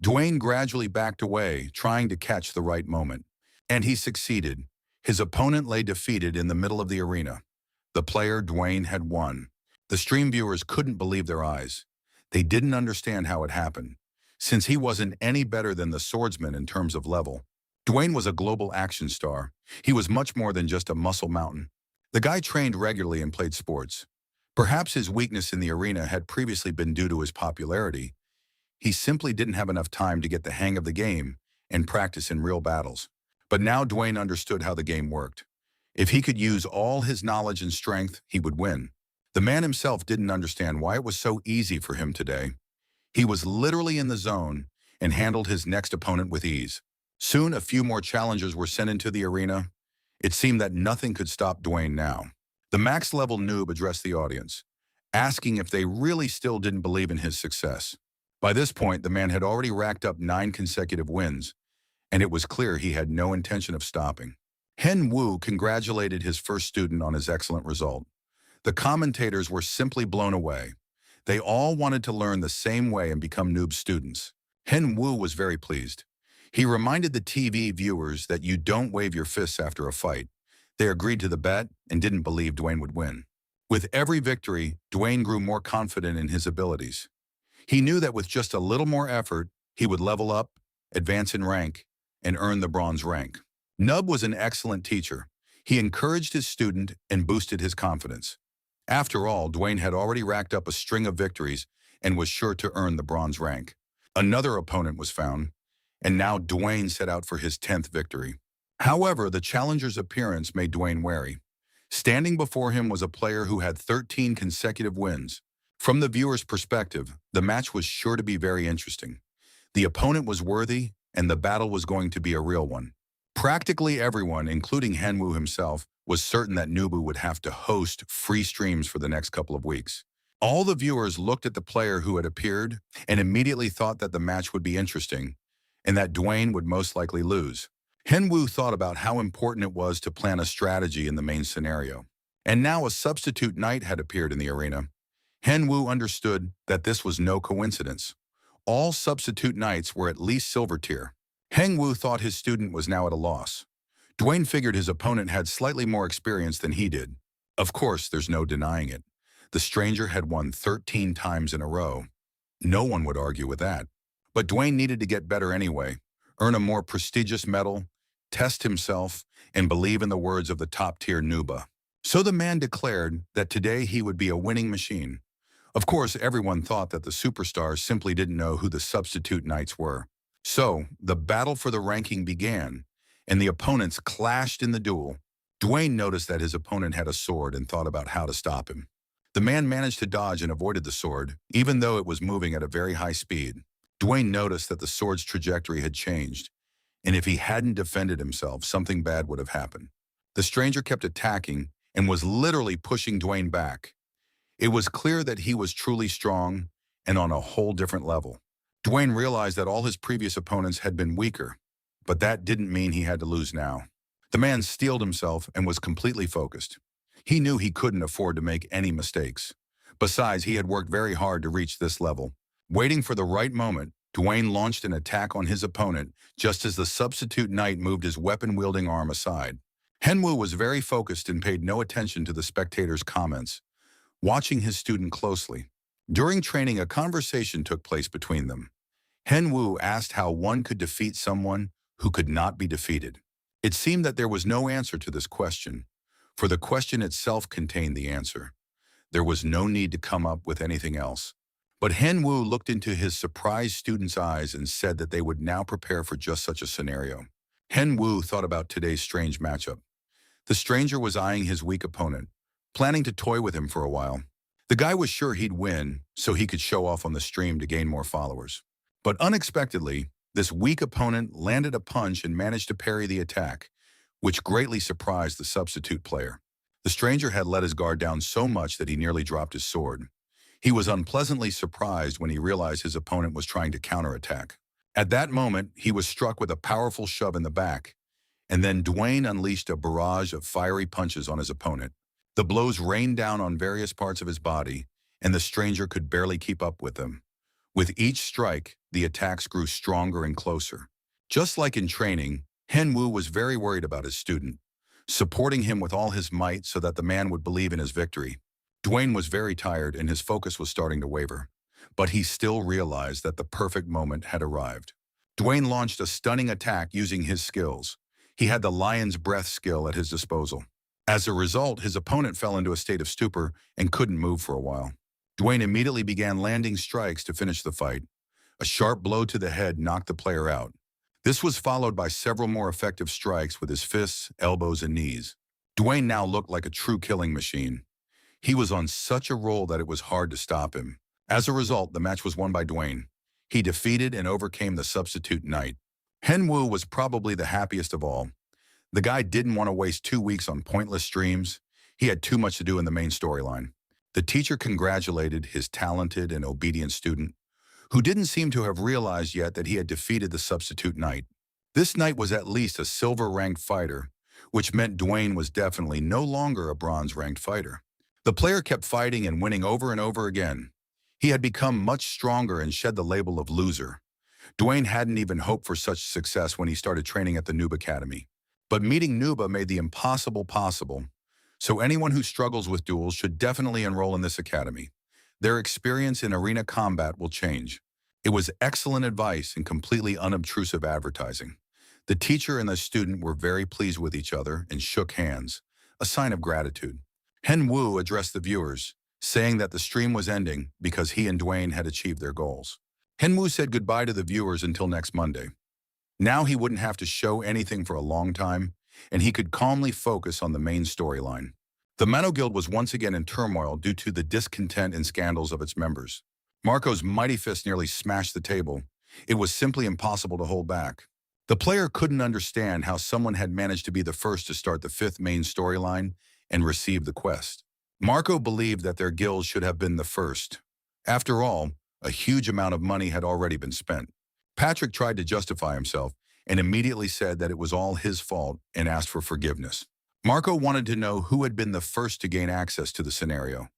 Dwayne gradually backed away, trying to catch the right moment. And he succeeded. His opponent lay defeated in the middle of the arena. The player, Dwayne, had won. The stream viewers couldn't believe their eyes. They didn't understand how it happened, since he wasn't any better than the swordsman in terms of level. Dwayne was a global action star. He was much more than just a muscle mountain. The guy trained regularly and played sports. Perhaps his weakness in the arena had previously been due to his popularity. He simply didn't have enough time to get the hang of the game and practice in real battles. But now Dwayne understood how the game worked. If he could use all his knowledge and strength, he would win. The man himself didn't understand why it was so easy for him today. He was literally in the zone and handled his next opponent with ease. Soon, a few more challengers were sent into the arena. It seemed that nothing could stop Dwayne now. The max-level noob addressed the audience, asking if they really still didn't believe in his success. By this point, the man had already racked up 9 consecutive wins, and it was clear he had no intention of stopping. Hen Wu congratulated his first student on his excellent result. The commentators were simply blown away. They all wanted to learn the same way and become noob students. Hen Wu was very pleased. He reminded the TV viewers that you don't wave your fists after a fight. They agreed to the bet and didn't believe Dwayne would win. With every victory, Dwayne grew more confident in his abilities. He knew that with just a little more effort, he would level up, advance in rank, and earn the bronze rank. Nub was an excellent teacher. He encouraged his student and boosted his confidence. After all, Dwayne had already racked up a string of victories and was sure to earn the bronze rank. Another opponent was found, and now Dwayne set out for his 10th victory. However, the challenger's appearance made Dwayne wary. Standing before him was a player who had 13 consecutive wins. From the viewer's perspective, the match was sure to be very interesting. The opponent was worthy, and the battle was going to be a real one. Practically everyone, including Hen Wu himself, was certain that Nubu would have to host free streams for the next couple of weeks. All the viewers looked at the player who had appeared and immediately thought that the match would be interesting and that Dwayne would most likely lose. Hen Wu thought about how important it was to plan a strategy in the main scenario. And now a substitute knight had appeared in the arena. Hen Wu understood that this was no coincidence. All substitute knights were at least silver tier. Hen Wu thought his student was now at a loss. Dwayne figured his opponent had slightly more experience than he did. Of course, there's no denying it. The stranger had won 13 times in a row. No one would argue with that. But Dwayne needed to get better anyway, earn a more prestigious medal, test himself, and believe in the words of the top-tier Nuba. So the man declared that today he would be a winning machine. Of course, everyone thought that the superstars simply didn't know who the substitute knights were. So, the battle for the ranking began, and the opponents clashed in the duel. Dwayne noticed that his opponent had a sword and thought about how to stop him. The man managed to dodge and avoided the sword, even though it was moving at a very high speed. Dwayne noticed that the sword's trajectory had changed, and if he hadn't defended himself, something bad would have happened. The stranger kept attacking and was literally pushing Dwayne back. It was clear that he was truly strong and on a whole different level. Dwayne realized that all his previous opponents had been weaker, but that didn't mean he had to lose now. The man steeled himself and was completely focused. He knew he couldn't afford to make any mistakes. Besides, he had worked very hard to reach this level. Waiting for the right moment, Dwayne launched an attack on his opponent just as the substitute knight moved his weapon-wielding arm aside. Henwu was very focused and paid no attention to the spectators' comments, watching his student closely. During training, a conversation took place between them. Henwu asked how one could defeat someone who could not be defeated. It seemed that there was no answer to this question, for the question itself contained the answer. There was no need to come up with anything else. But Henwu looked into his surprised student's eyes and said that they would now prepare for just such a scenario. Henwu thought about today's strange matchup. The stranger was eyeing his weak opponent, planning to toy with him for a while. The guy was sure he'd win, so he could show off on the stream to gain more followers. But unexpectedly, this weak opponent landed a punch and managed to parry the attack, which greatly surprised the substitute player. The stranger had let his guard down so much that he nearly dropped his sword. He was unpleasantly surprised when he realized his opponent was trying to counterattack. At that moment, he was struck with a powerful shove in the back, and then Dwayne unleashed a barrage of fiery punches on his opponent. The blows rained down on various parts of his body, and the stranger could barely keep up with them. With each strike, the attacks grew stronger and closer. Just like in training, Henwu was very worried about his student, supporting him with all his might so that the man would believe in his victory. Dwayne was very tired and his focus was starting to waver, but he still realized that the perfect moment had arrived. Dwayne launched a stunning attack using his skills. He had the lion's breath skill at his disposal. As a result, his opponent fell into a state of stupor and couldn't move for a while. Dwayne immediately began landing strikes to finish the fight. A sharp blow to the head knocked the player out. This was followed by several more effective strikes with his fists, elbows, and knees. Dwayne now looked like a true killing machine. He was on such a roll that it was hard to stop him. As a result, the match was won by Dwayne. He defeated and overcame the substitute knight. Henwu was probably the happiest of all. The guy didn't want to waste 2 weeks on pointless streams. He had too much to do in the main storyline. The teacher congratulated his talented and obedient student, who didn't seem to have realized yet that he had defeated the substitute knight. This knight was at least a silver-ranked fighter, which meant Dwayne was definitely no longer a bronze-ranked fighter. The player kept fighting and winning over and over again. He had become much stronger and shed the label of loser. Dwayne hadn't even hoped for such success when he started training at the Noob Academy. But meeting Nuba made the impossible possible, so anyone who struggles with duels should definitely enroll in this academy. Their experience in arena combat will change. It was excellent advice and completely unobtrusive advertising. The teacher and the student were very pleased with each other and shook hands, a sign of gratitude. Henwu addressed the viewers, saying that the stream was ending because he and Dwayne had achieved their goals. Henwu said goodbye to the viewers until next Monday. Now he wouldn't have to show anything for a long time, and he could calmly focus on the main storyline. The Mano Guild was once again in turmoil due to the discontent and scandals of its members. Marco's mighty fist nearly smashed the table. It was simply impossible to hold back. The player couldn't understand how someone had managed to be the first to start the 5th main storyline and receive the quest. Marco believed that their guild should have been the first. After all, a huge amount of money had already been spent. Patrick tried to justify himself and immediately said that it was all his fault and asked for forgiveness. Marco wanted to know who had been the first to gain access to the scenario,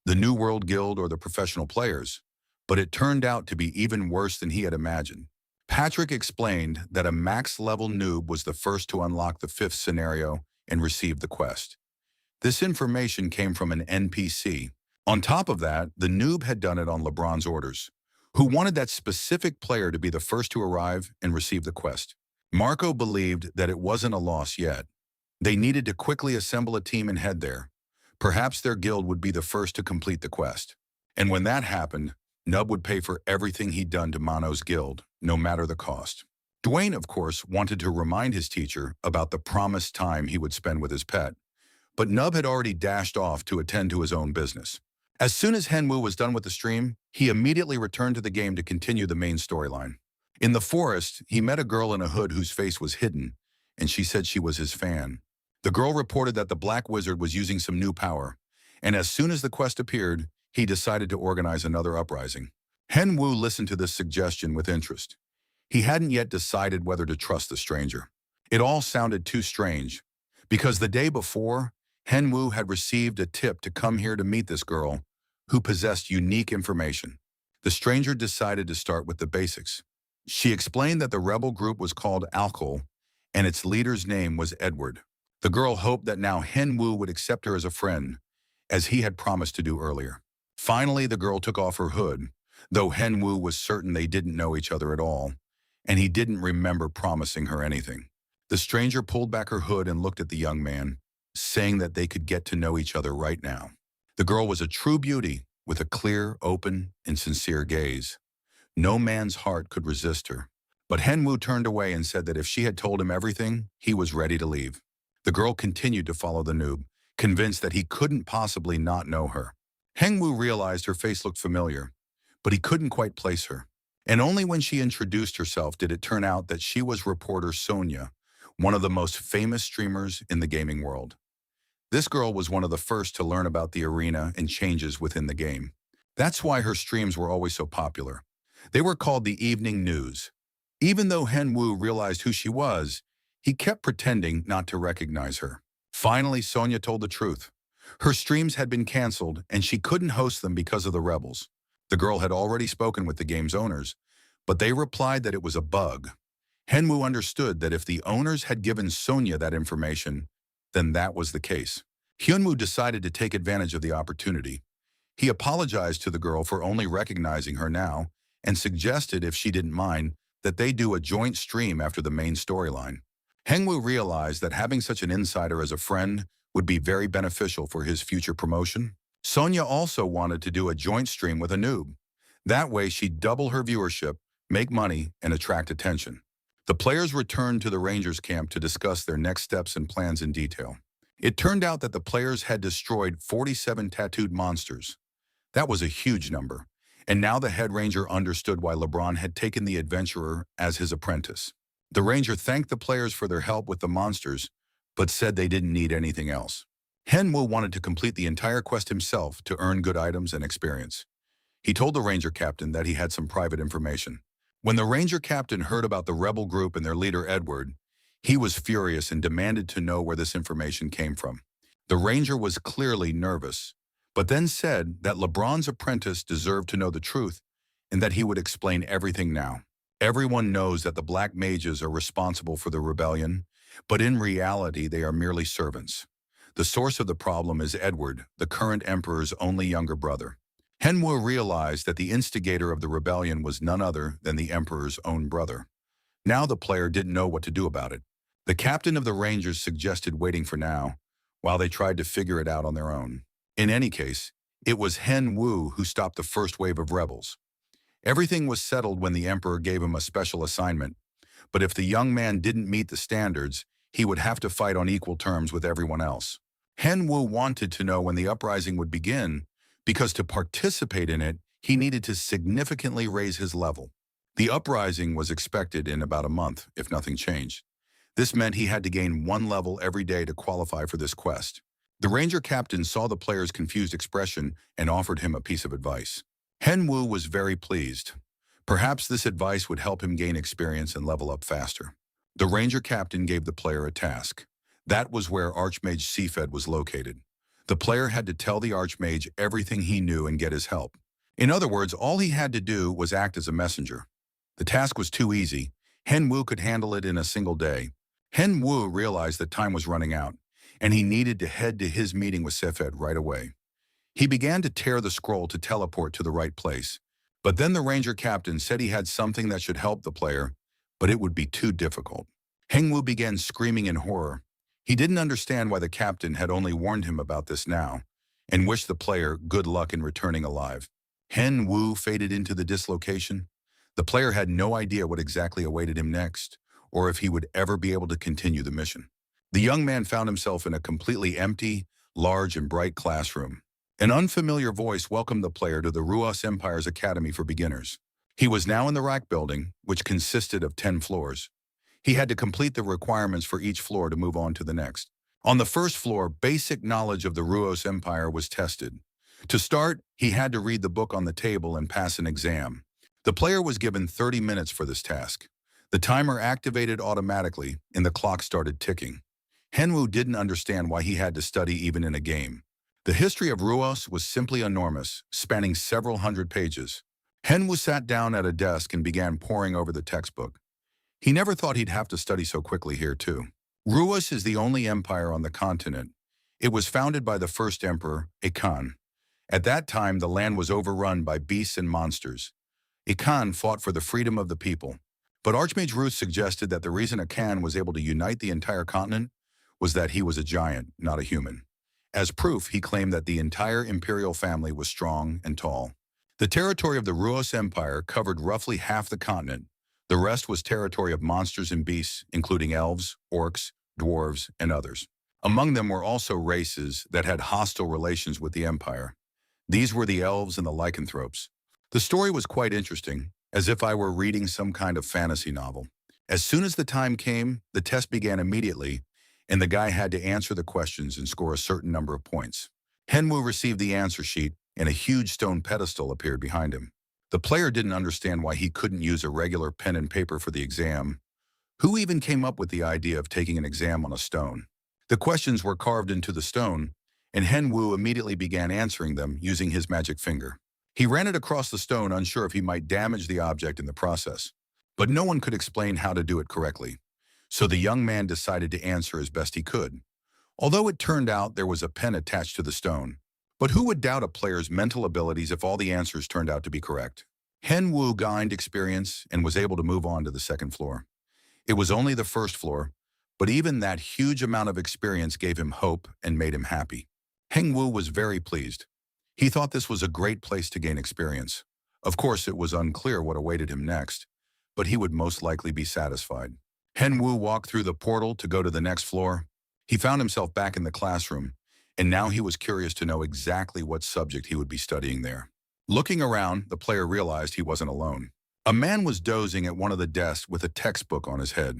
the New World Guild or the professional players, but it turned out to be even worse than he had imagined. Patrick explained that a max-level noob was the first to unlock the 5th scenario and receive the quest. This information came from an NPC. On top of that, the noob had done it on LeBron's orders, who wanted that specific player to be the first to arrive and receive the quest. Marco believed that it wasn't a loss yet. They needed to quickly assemble a team and head there. Perhaps their guild would be the first to complete the quest. And when that happened, Nub would pay for everything he'd done to Mono's guild, no matter the cost. Dwayne, of course, wanted to remind his teacher about the promised time he would spend with his pet, but Nub had already dashed off to attend to his own business. As soon as Henwu was done with the stream, he immediately returned to the game to continue the main storyline. In the forest, he met a girl in a hood whose face was hidden, and she said she was his fan. The girl reported that the Black Wizard was using some new power, and as soon as the quest appeared, he decided to organize another uprising. Henwu listened to this suggestion with interest. He hadn't yet decided whether to trust the stranger. It all sounded too strange, because the day before, Henwu had received a tip to come here to meet this girl who possessed unique information. The stranger decided to start with the basics. She explained that the rebel group was called Alcohol, and its leader's name was Edward. The girl hoped that now Henwu would accept her as a friend, as he had promised to do earlier. Finally, the girl took off her hood, though Henwu was certain they didn't know each other at all, and he didn't remember promising her anything. The stranger pulled back her hood and looked at the young man, saying that they could get to know each other right now. The girl was a true beauty, with a clear, open, and sincere gaze. No man's heart could resist her. But Henwu turned away and said that if she had told him everything, he was ready to leave. The girl continued to follow the noob, convinced that he couldn't possibly not know her. Henwu realized her face looked familiar, but he couldn't quite place her. And only when she introduced herself did it turn out that she was reporter Sonia, one of the most famous streamers in the gaming world. This girl was one of the first to learn about the arena and changes within the game. That's why her streams were always so popular. They were called the evening news. Even though Henwu realized who she was, he kept pretending not to recognize her. Finally, Sonia told the truth. Her streams had been canceled, and she couldn't host them because of the rebels. The girl had already spoken with the game's owners, but they replied that it was a bug. Henwu understood that if the owners had given Sonia that information, then that was the case. Hyunwoo decided to take advantage of the opportunity. He apologized to the girl for only recognizing her now and suggested, if she didn't mind, that they do a joint stream after the main storyline. Henwu realized that having such an insider as a friend would be very beneficial for his future promotion. Sonia also wanted to do a joint stream with a noob. That way she'd double her viewership, make money, and attract attention. The players returned to the Rangers camp to discuss their next steps and plans in detail. It turned out that the players had destroyed 47 tattooed monsters. That was a huge number, and now the head ranger understood why LeBron had taken the adventurer as his apprentice. The ranger thanked the players for their help with the monsters, but said they didn't need anything else. Henwu wanted to complete the entire quest himself to earn good items and experience. He told the ranger captain that he had some private information. When the ranger captain heard about the rebel group and their leader Edward, he was furious and demanded to know where this information came from. The ranger was clearly nervous, but then said that LeBron's apprentice deserved to know the truth and that he would explain everything now. Everyone knows that the Black Mages are responsible for the rebellion, but in reality they are merely servants. The source of the problem is Edward, the current emperor's only younger brother. Henwu realized that the instigator of the rebellion was none other than the emperor's own brother. Now the player didn't know what to do about it. The captain of the Rangers suggested waiting for now, while they tried to figure it out on their own. In any case, it was Henwu who stopped the first wave of rebels. Everything was settled when the emperor gave him a special assignment, but if the young man didn't meet the standards, he would have to fight on equal terms with everyone else. Henwu wanted to know when the uprising would begin, because to participate in it, he needed to significantly raise his level. The uprising was expected in about a month, if nothing changed. This meant he had to gain 1 level every day to qualify for this quest. The ranger captain saw the player's confused expression and offered him a piece of advice. Henwu was very pleased. Perhaps this advice would help him gain experience and level up faster. The ranger captain gave the player a task. That was where Archmage Seafed was located. The player had to tell the Archmage everything he knew and get his help. In other words, all he had to do was act as a messenger. The task was too easy. Henwu could handle it in a single day. Henwu realized that time was running out, and he needed to head to his meeting with Seafed right away. He began to tear the scroll to teleport to the right place. But then the ranger captain said he had something that should help the player, but it would be too difficult. Henwu began screaming in horror. He didn't understand why the captain had only warned him about this now, and wished the player good luck in returning alive. Hen Wu faded into the dislocation. The player had no idea what exactly awaited him next, or if he would ever be able to continue the mission. The young man found himself in a completely empty, large and bright classroom. An unfamiliar voice welcomed the player to the Ruos Empire's Academy for Beginners. He was now in the rack building, which consisted of 10 floors. He had to complete the requirements for each floor to move on to the next. On the first floor, basic knowledge of the Ruos Empire was tested. To start, he had to read the book on the table and pass an exam. The player was given 30 minutes for this task. The timer activated automatically, and the clock started ticking. Henwu didn't understand why he had to study even in a game. The history of Ruos was simply enormous, spanning several hundred pages. Henwu sat down at a desk and began poring over the textbook. He never thought he'd have to study so quickly here, too. Ruos is the only empire on the continent. It was founded by the first emperor, Akan. At that time, the land was overrun by beasts and monsters. Akan fought for the freedom of the people. But Archmage Ruth suggested that the reason Akan was able to unite the entire continent was that he was a giant, not a human. As proof, he claimed that the entire imperial family was strong and tall. The territory of the Ruos Empire covered roughly half the continent. The rest was territory of monsters and beasts, including elves, orcs, dwarves, and others. Among them were also races that had hostile relations with the empire. These were the elves and the lycanthropes. The story was quite interesting, as if I were reading some kind of fantasy novel. As soon as the time came, the test began immediately, and the guy had to answer the questions and score a certain number of points. Henwu received the answer sheet, and a huge stone pedestal appeared behind him. The player didn't understand why he couldn't use a regular pen and paper for the exam. Who even came up with the idea of taking an exam on a stone? The questions were carved into the stone, and Henwu immediately began answering them using his magic finger. He ran it across the stone, unsure if he might damage the object in the process. But no one could explain how to do it correctly. So the young man decided to answer as best he could. Although it turned out there was a pen attached to the stone. But who would doubt a player's mental abilities if all the answers turned out to be correct? Henwu gained experience and was able to move on to the second floor. It was only the first floor, but even that huge amount of experience gave him hope and made him happy. Henwu was very pleased. He thought this was a great place to gain experience. Of course, it was unclear what awaited him next, but he would most likely be satisfied. Henwu walked through the portal to go to the next floor. He found himself back in the classroom, and now he was curious to know exactly what subject he would be studying there. Looking around, the player realized he wasn't alone. A man was dozing at one of the desks with a textbook on his head.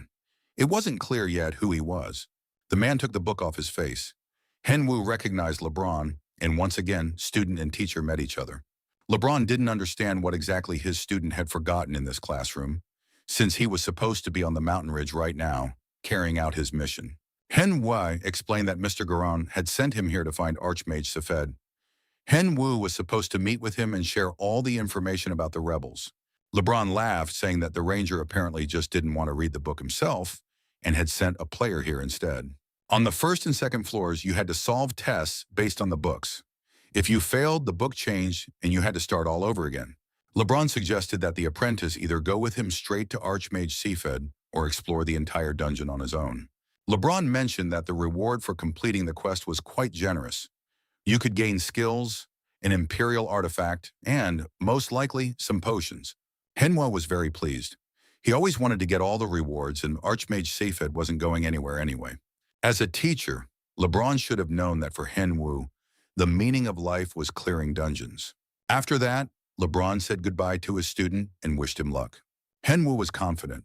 It wasn't clear yet who he was. The man took the book off his face. Henwu recognized LeBron, and once again, student and teacher met each other. LeBron didn't understand what exactly his student had forgotten in this classroom, since he was supposed to be on the mountain ridge right now, carrying out his mission. Henwu explained that Mr. Garon had sent him here to find Archmage Safed. Henwu was supposed to meet with him and share all the information about the rebels. LeBron laughed, saying that the ranger apparently just didn't want to read the book himself and had sent a player here instead. On the first and second floors, you had to solve tests based on the books. If you failed, the book changed and you had to start all over again. LeBron suggested that the apprentice either go with him straight to Archmage Safed or explore the entire dungeon on his own. LeBron mentioned that the reward for completing the quest was quite generous. You could gain skills, an imperial artifact, and, most likely, some potions. Henwu was very pleased. He always wanted to get all the rewards, and Archmage Safed wasn't going anywhere anyway. As a teacher, LeBron should have known that for Henwu, the meaning of life was clearing dungeons. After that, LeBron said goodbye to his student and wished him luck. Henwu was confident.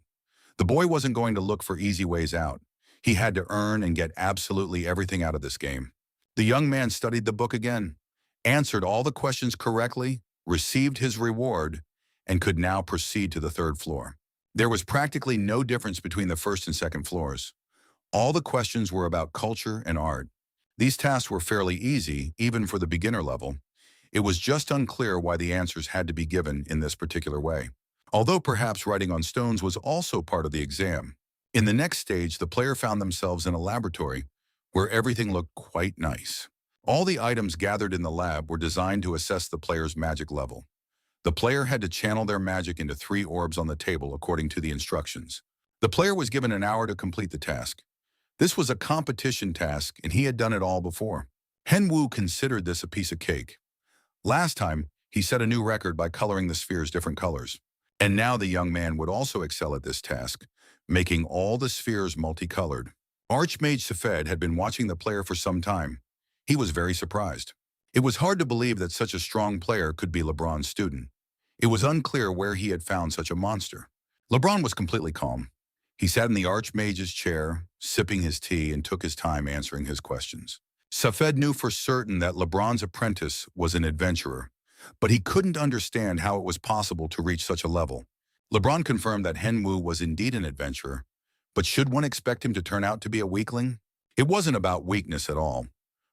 The boy wasn't going to look for easy ways out. He had to earn and get absolutely everything out of this game. The young man studied the book again, answered all the questions correctly, received his reward, and could now proceed to the third floor. There was practically no difference between the first and second floors. All the questions were about culture and art. These tasks were fairly easy, even for the beginner level. It was just unclear why the answers had to be given in this particular way. Although perhaps writing on stones was also part of the exam. In the next stage, the player found themselves in a laboratory where everything looked quite nice. All the items gathered in the lab were designed to assess the player's magic level. The player had to channel their magic into 3 orbs on the table according to the instructions. The player was given an hour to complete the task. This was a competition task, and he had done it all before. Henwu considered this a piece of cake. Last time, he set a new record by coloring the spheres different colors. And now the young man would also excel at this task, making all the spheres multicolored. Archmage Safed had been watching the player for some time. He was very surprised. It was hard to believe that such a strong player could be LeBron's student. It was unclear where he had found such a monster. LeBron was completely calm. He sat in the Archmage's chair, sipping his tea, and took his time answering his questions. Safed knew for certain that LeBron's apprentice was an adventurer, but he couldn't understand how it was possible to reach such a level. LeBron confirmed that Henwu was indeed an adventurer, but should one expect him to turn out to be a weakling? It wasn't about weakness at all.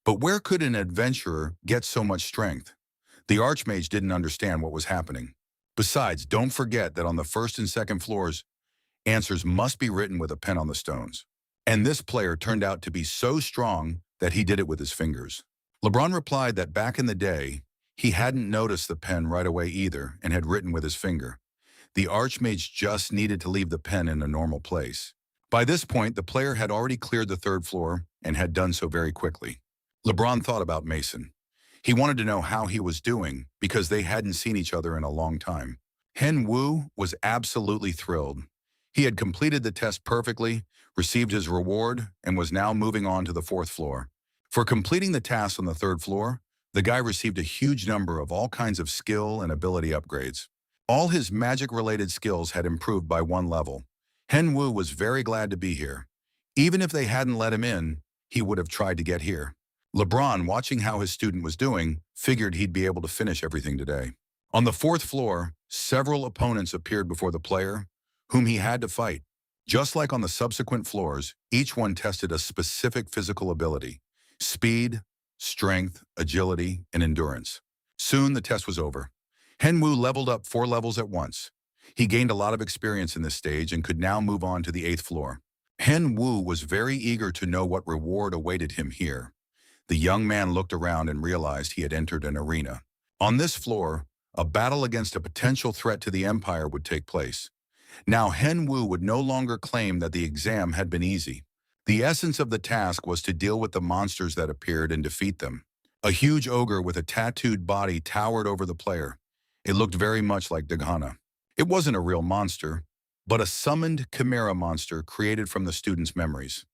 But where could an adventurer get so much strength? The Archmage didn't understand what was happening. Besides, don't forget that on the first and second floors, answers must be written with a pen on the stones. And this player turned out to be so strong that he did it with his fingers. LeBron replied that back in the day, he hadn't noticed the pen right away either and had written with his finger. The Archmage just needed to leave the pen in a normal place. By this point, the player had already cleared the third floor and had done so very quickly. LeBron thought about Mason. He wanted to know how he was doing because they hadn't seen each other in a long time. Henwu was absolutely thrilled. He had completed the test perfectly, received his reward, and was now moving on to the fourth floor. For completing the task on the third floor, the guy received a huge number of all kinds of skill and ability upgrades. All his magic-related skills had improved by one level. Henwu was very glad to be here. Even if they hadn't let him in, he would have tried to get here. LeBron, watching how his student was doing, figured he'd be able to finish everything today. On the fourth floor, several opponents appeared before the player, whom he had to fight. Just like on the subsequent floors, each one tested a specific physical ability: speed, strength, agility, and endurance. Soon the test was over. Henwu leveled up 4 levels at once. He gained a lot of experience in this stage and could now move on to the 8th floor. Henwu was very eager to know what reward awaited him here. The young man looked around and realized he had entered an arena. On this floor, a battle against a potential threat to the Empire would take place. Now Henwu would no longer claim that the exam had been easy. The essence of the task was to deal with the monsters that appeared and defeat them. A huge ogre with a tattooed body towered over the player. It looked very much like Daghana. It wasn't a real monster, but a summoned chimera monster created from the student's memories.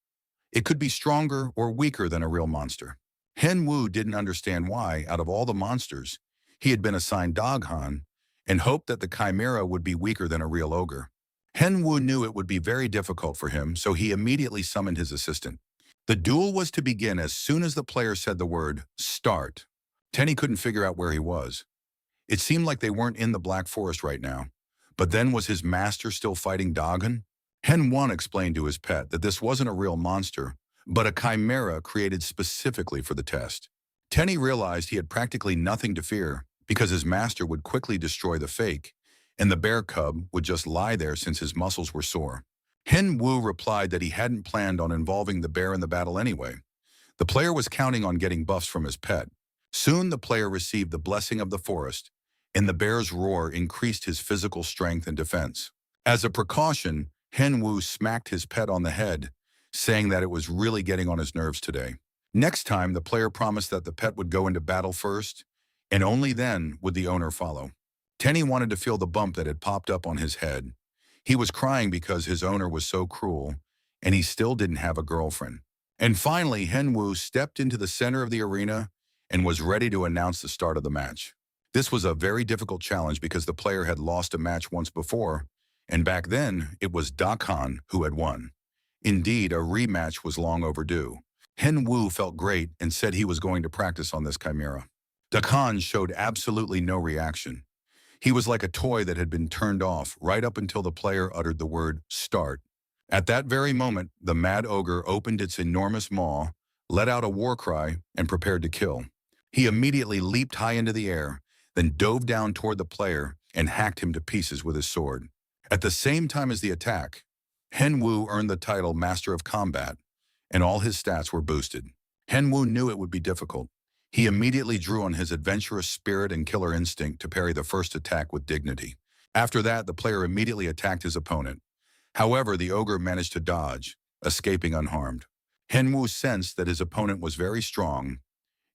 It could be stronger or weaker than a real monster. Henwu didn't understand why, out of all the monsters, he had been assigned Daghan and hoped that the chimera would be weaker than a real ogre. Henwu knew it would be very difficult for him, so he immediately summoned his assistant. The duel was to begin as soon as the player said the word, "Start." Tenny couldn't figure out where he was. It seemed like they weren't in the Black Forest right now. But then was his master still fighting Daghan? Henwon explained to his pet that this wasn't a real monster, but a chimera created specifically for the test. Tenny realized he had practically nothing to fear because his master would quickly destroy the fake, and the bear cub would just lie there since his muscles were sore. Henwu replied that he hadn't planned on involving the bear in the battle anyway. The player was counting on getting buffs from his pet. Soon the player received the blessing of the forest, and the bear's roar increased his physical strength and defense. As a precaution, Henwu smacked his pet on the head, saying that it was really getting on his nerves today. Next time, the player promised that the pet would go into battle first, and only then would the owner follow. Tenny wanted to feel the bump that had popped up on his head. He was crying because his owner was so cruel, and he still didn't have a girlfriend. And finally, Henwu stepped into the center of the arena and was ready to announce the start of the match. This was a very difficult challenge because the player had lost a match once before, and back then, it was Daghan who had won. Indeed, a rematch was long overdue. Henwu felt great and said he was going to practice on this chimera. Daghan showed absolutely no reaction. He was like a toy that had been turned off right up until the player uttered the word, "Start." At that very moment, the mad ogre opened its enormous maw, let out a war cry, and prepared to kill. He immediately leaped high into the air, then dove down toward the player and hacked him to pieces with his sword. At the same time as the attack, Henwu earned the title Master of Combat, and all his stats were boosted. Henwu knew it would be difficult. He immediately drew on his adventurous spirit and killer instinct to parry the first attack with dignity. After that, the player immediately attacked his opponent. However, the ogre managed to dodge, escaping unharmed. Henwu sensed that his opponent was very strong.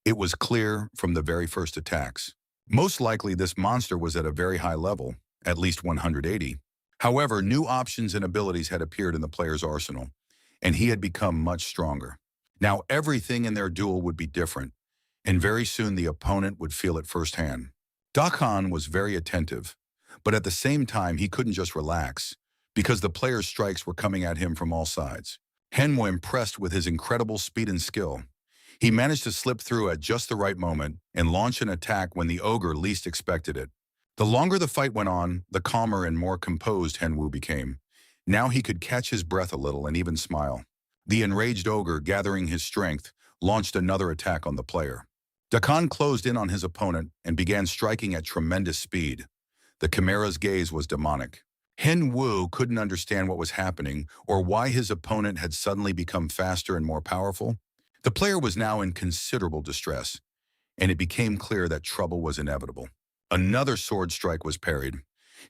It was clear from the very first attacks. Most likely this monster was at a very high level, at least 180. However, new options and abilities had appeared in the player's arsenal, and he had become much stronger. Now everything in their duel would be different, and very soon the opponent would feel it firsthand. Dakan was very attentive, but at the same time he couldn't just relax, because the player's strikes were coming at him from all sides. Hen was impressed with his incredible speed and skill. He managed to slip through at just the right moment and launch an attack when the ogre least expected it. The longer the fight went on, the calmer and more composed Henwu became. Now he could catch his breath a little and even smile. The enraged ogre, gathering his strength, launched another attack on the player. Dakan closed in on his opponent and began striking at tremendous speed. The Chimera's gaze was demonic. Henwu couldn't understand what was happening or why his opponent had suddenly become faster and more powerful. The player was now in considerable distress, and it became clear that trouble was inevitable. Another sword strike was parried.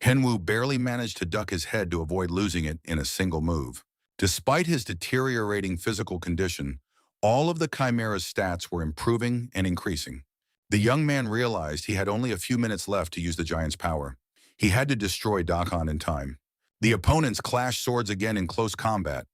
Henwu barely managed to duck his head to avoid losing it in a single move. Despite his deteriorating physical condition, all of the Chimera's stats were improving and increasing. The young man realized he had only a few minutes left to use the giant's power. He had to destroy Dakan in time. The opponents clashed swords again in close combat.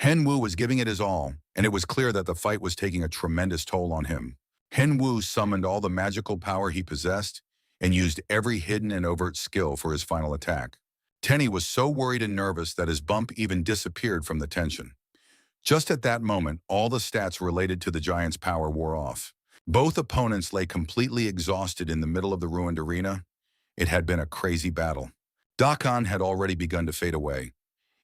Henwu was giving it his all, and it was clear that the fight was taking a tremendous toll on him. Henwu summoned all the magical power he possessed and used every hidden and overt skill for his final attack. Tenny was so worried and nervous that his bump even disappeared from the tension. Just at that moment, all the stats related to the giant's power wore off. Both opponents lay completely exhausted in the middle of the ruined arena. It had been a crazy battle. Dakan had already begun to fade away.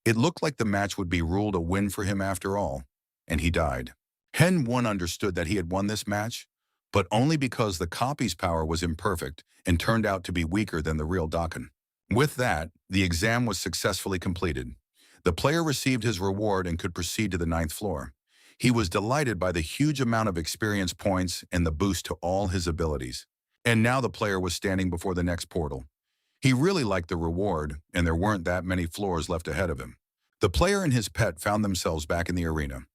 It looked like the match would be ruled a win for him after all, and he died. Henwu understood that he had won this match, but only because the copy's power was imperfect and turned out to be weaker than the real Dakan. With that, the exam was successfully completed. The player received his reward and could proceed to the 9th floor. He was delighted by the huge amount of experience points and the boost to all his abilities. And now the player was standing before the next portal. He really liked the reward, and there weren't that many floors left ahead of him. The player and his pet found themselves back in the arena.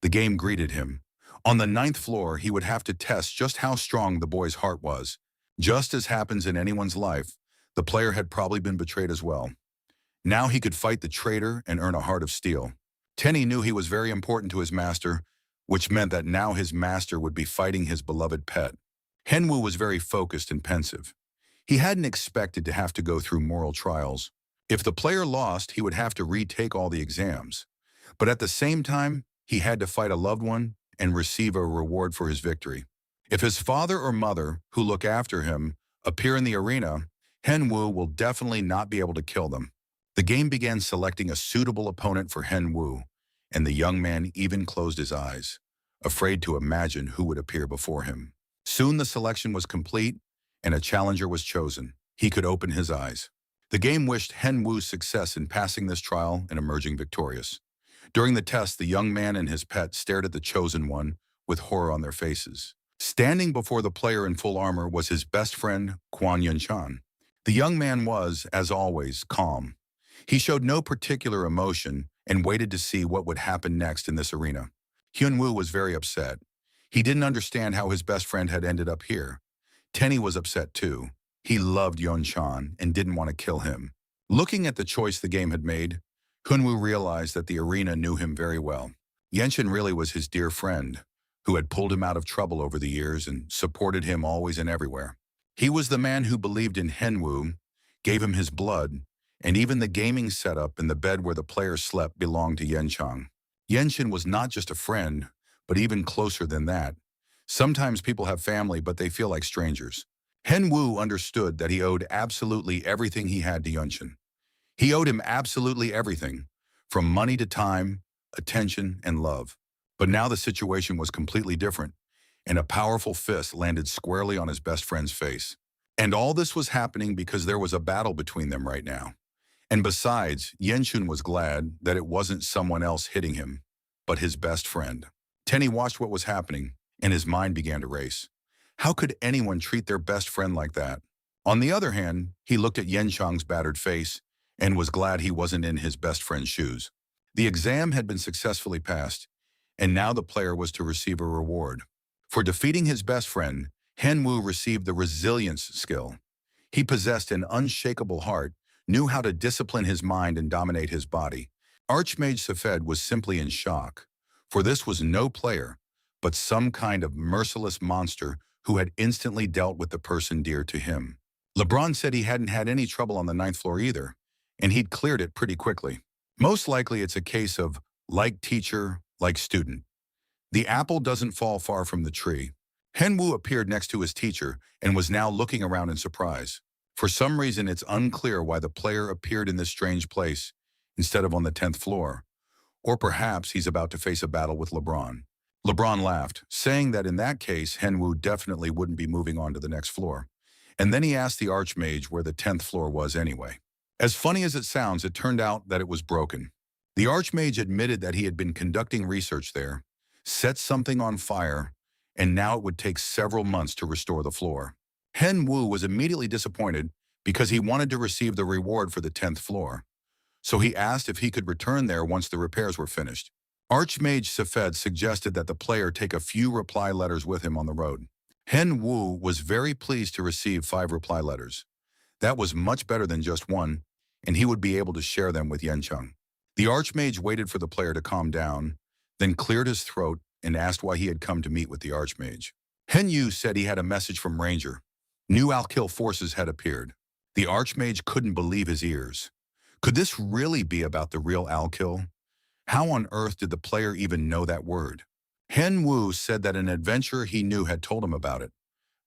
The game greeted him. On the 9th floor, he would have to test just how strong the boy's heart was. Just as happens in anyone's life, the player had probably been betrayed as well. Now he could fight the traitor and earn a heart of steel. Tenny knew he was very important to his master, which meant that now his master would be fighting his beloved pet. Henwu was very focused and pensive. He hadn't expected to have to go through moral trials. If the player lost, he would have to retake all the exams. But at the same time, he had to fight a loved one and receive a reward for his victory. If his father or mother, who look after him, appear in the arena, Henwu will definitely not be able to kill them. The game began selecting a suitable opponent for Henwu, and the young man even closed his eyes, afraid to imagine who would appear before him. Soon the selection was complete, and a challenger was chosen. He could open his eyes. The game wished Henwu success in passing this trial and emerging victorious. During the test, the young man and his pet stared at the chosen one with horror on their faces. Standing before the player in full armor was his best friend, Quan Yunchan. The young man was, as always, calm. He showed no particular emotion and waited to see what would happen next in this arena. Hyunwoo was very upset. He didn't understand how his best friend had ended up here. Tenny was upset too. He loved Yunchan and didn't want to kill him. Looking at the choice the game had made, Hyunwoo realized that the arena knew him very well. Yenshin really was his dear friend, who had pulled him out of trouble over the years and supported him always and everywhere. He was the man who believed in Henwu, gave him his blood, and even the gaming setup and the bed where the player slept belonged to Yenchang. Yenshin was not just a friend, but even closer than that. Sometimes people have family, but they feel like strangers. Henwu understood that he owed absolutely everything he had to Yenshin. He owed him absolutely everything, from money to time, attention, and love. But now the situation was completely different, and a powerful fist landed squarely on his best friend's face. And all this was happening because there was a battle between them right now. And besides, Yenshun was glad that it wasn't someone else hitting him, but his best friend. Tenny watched what was happening, and his mind began to race. How could anyone treat their best friend like that? On the other hand, he looked at Yenchang's battered face and was glad he wasn't in his best friend's shoes. The exam had been successfully passed, and now the player was to receive a reward. For defeating his best friend, Henwu received the resilience skill. He possessed an unshakable heart, knew how to discipline his mind and dominate his body. Archmage Safed was simply in shock, for this was no player, but some kind of merciless monster who had instantly dealt with the person dear to him. LeBron said he hadn't had any trouble on the ninth floor either, and he'd cleared it pretty quickly. Most likely it's a case of like teacher, like student. The apple doesn't fall far from the tree. Henwu appeared next to his teacher and was now looking around in surprise. For some reason, it's unclear why the player appeared in this strange place instead of on the 10th floor. Or perhaps he's about to face a battle with LeBron. LeBron laughed, saying that in that case, Henwu definitely wouldn't be moving on to the next floor. And then he asked the Archmage where the 10th floor was anyway. As funny as it sounds, it turned out that it was broken. The Archmage admitted that he had been conducting research there, set something on fire, and now it would take several months to restore the floor. Henwu was immediately disappointed because he wanted to receive the reward for the 10th floor. So he asked if he could return there once the repairs were finished. Archmage Safed suggested that the player take a few reply letters with him on the road. Henwu was very pleased to receive 5 reply letters. That was much better than just one, and he would be able to share them with Yencheng. The Archmage waited for the player to calm down, then cleared his throat and asked why he had come to meet with the Archmage. Henyu said he had a message from Ranger. New Alkyl forces had appeared. The Archmage couldn't believe his ears. Could this really be about the real Alkyl? How on earth did the player even know that word? Henwu said that an adventurer he knew had told him about it.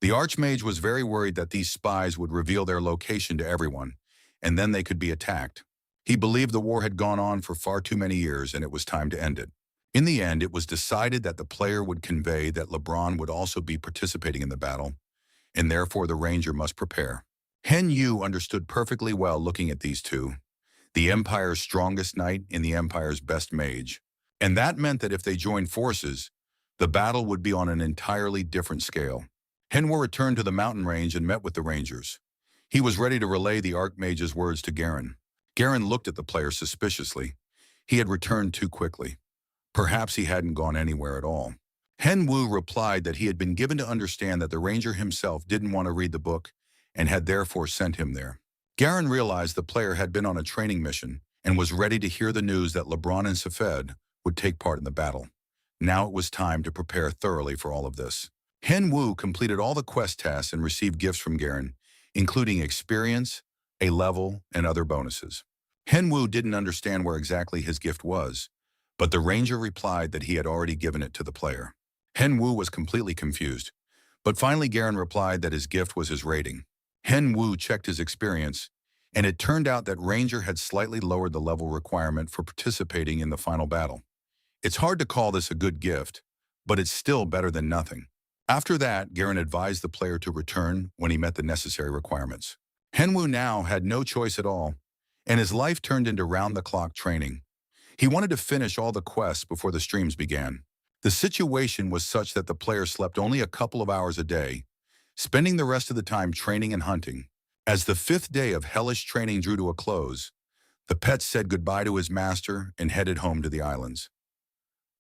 The Archmage was very worried that these spies would reveal their location to everyone, and then they could be attacked. He believed the war had gone on for far too many years and it was time to end it. In the end, it was decided that the player would convey that LeBron would also be participating in the battle, and therefore the Ranger must prepare. Henyu understood perfectly well looking at these two, the Empire's strongest knight and the Empire's best mage. And that meant that if they joined forces, the battle would be on an entirely different scale. Henwu returned to the mountain range and met with the Rangers. He was ready to relay the Archmage's words to Garen. Garen looked at the player suspiciously. He had returned too quickly. Perhaps he hadn't gone anywhere at all. Henwu replied that he had been given to understand that the Ranger himself didn't want to read the book and had therefore sent him there. Garen realized the player had been on a training mission and was ready to hear the news that LeBron and Safed would take part in the battle. Now it was time to prepare thoroughly for all of this. Henwu completed all the quest tasks and received gifts from Garen, including experience, a level, and other bonuses. Henwu didn't understand where exactly his gift was, but the Ranger replied that he had already given it to the player. Henwu was completely confused, but finally Garen replied that his gift was his rating. Henwu checked his experience, and it turned out that Ranger had slightly lowered the level requirement for participating in the final battle. It's hard to call this a good gift, but it's still better than nothing. After that, Garen advised the player to return when he met the necessary requirements. Henwu now had no choice at all, and his life turned into round-the-clock training. He wanted to finish all the quests before the streams began. The situation was such that the player slept only a couple of hours a day, spending the rest of the time training and hunting. As the 5th day of hellish training drew to a close, the pet said goodbye to his master and headed home to the islands.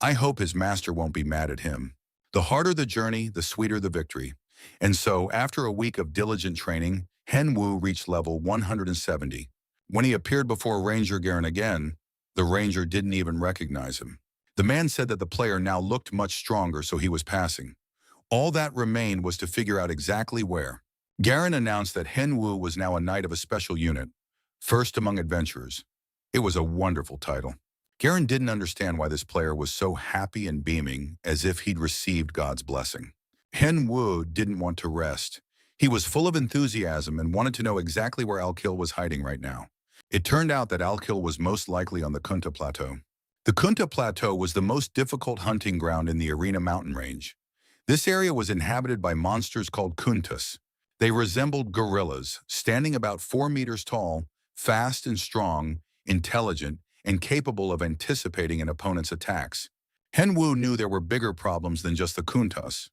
I hope his master won't be mad at him. The harder the journey, the sweeter the victory. And so, after a week of diligent training, Henwu reached level 170. When he appeared before Ranger Garen again, the Ranger didn't even recognize him. The man said that the player now looked much stronger, so he was passing. All that remained was to figure out exactly where. Garen announced that Henwu was now a knight of a special unit, first among adventurers. It was a wonderful title. Garen didn't understand why this player was so happy and beaming, as if he'd received God's blessing. Henwu didn't want to rest. He was full of enthusiasm and wanted to know exactly where Alkyl was hiding right now. It turned out that Alkyl was most likely on the Kunta Plateau. The Kunta Plateau was the most difficult hunting ground in the Arena mountain range. This area was inhabited by monsters called Kuntas. They resembled gorillas, standing about 4 meters tall, fast and strong, intelligent, and capable of anticipating an opponent's attacks. Henwu knew there were bigger problems than just the Kuntas.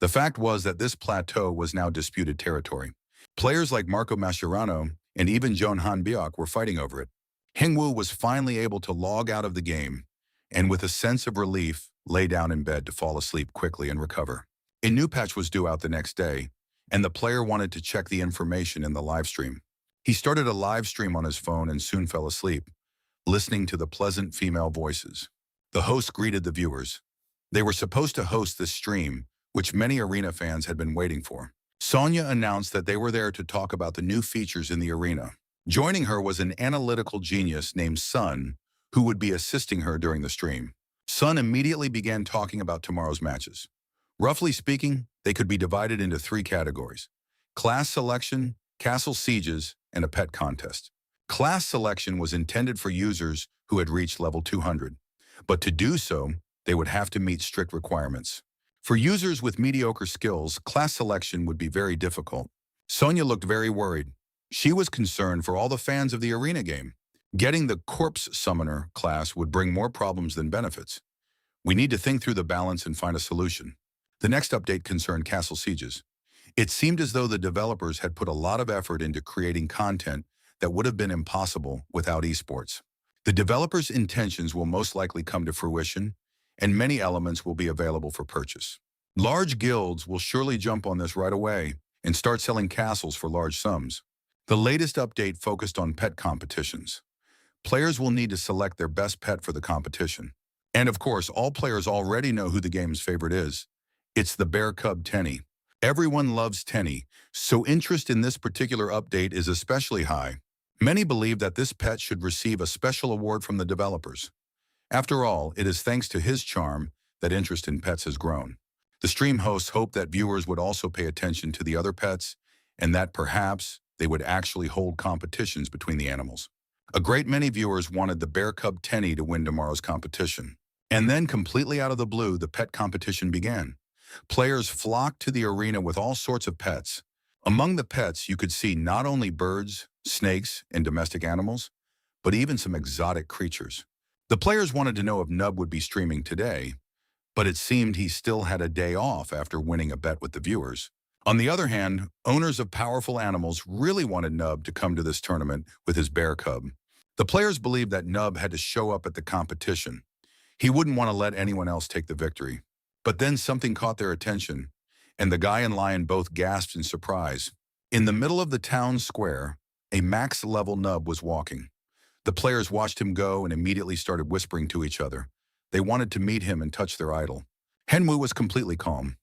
The fact was that this plateau was now disputed territory. Players like Marco Mascherano and even Joan Han Biok were fighting over it. Henwu was finally able to log out of the game, and with a sense of relief, lay down in bed to fall asleep quickly and recover. A new patch was due out the next day, and the player wanted to check the information in the live stream. He started a live stream on his phone and soon fell asleep, listening to the pleasant female voices. The host greeted the viewers. They were supposed to host this stream, which many arena fans had been waiting for. Sonya announced that they were there to talk about the new features in the arena. Joining her was an analytical genius named Sun, who would be assisting her during the stream. Sun immediately began talking about tomorrow's matches. Roughly speaking, they could be divided into 3 categories: class selection, castle sieges, and a pet contest. Class selection was intended for users who had reached level 200, but to do so, they would have to meet strict requirements. For users with mediocre skills, class selection would be very difficult. Sonya looked very worried. She was concerned for all the fans of the arena game. Getting the Corpse Summoner class would bring more problems than benefits. We need to think through the balance and find a solution. The next update concerned castle sieges. It seemed as though the developers had put a lot of effort into creating content that would have been impossible without esports. The developers' intentions will most likely come to fruition, and many elements will be available for purchase. Large guilds will surely jump on this right away and start selling castles for large sums. The latest update focused on pet competitions. Players will need to select their best pet for the competition. And of course, all players already know who the game's favorite is. It's the bear cub Tenny. Everyone loves Tenny, so interest in this particular update is especially high. Many believe that this pet should receive a special award from the developers. After all, it is thanks to his charm that interest in pets has grown. The stream hosts hope that viewers would also pay attention to the other pets and that perhaps they would actually hold competitions between the animals. A great many viewers wanted the bear cub Tenny to win tomorrow's competition. And then, completely out of the blue, the pet competition began. Players flocked to the arena with all sorts of pets. Among the pets, you could see not only birds, snakes, and domestic animals, but even some exotic creatures. The players wanted to know if Nub would be streaming today, but it seemed he still had a day off after winning a bet with the viewers. On the other hand, owners of powerful animals really wanted Nub to come to this tournament with his bear cub. The players believed that Nub had to show up at the competition. He wouldn't want to let anyone else take the victory. But then something caught their attention, and the guy and lion both gasped in surprise. In the middle of the town square, a max-level Nub was walking. The players watched him go and immediately started whispering to each other. They wanted to meet him and touch their idol. Henwu was completely calm.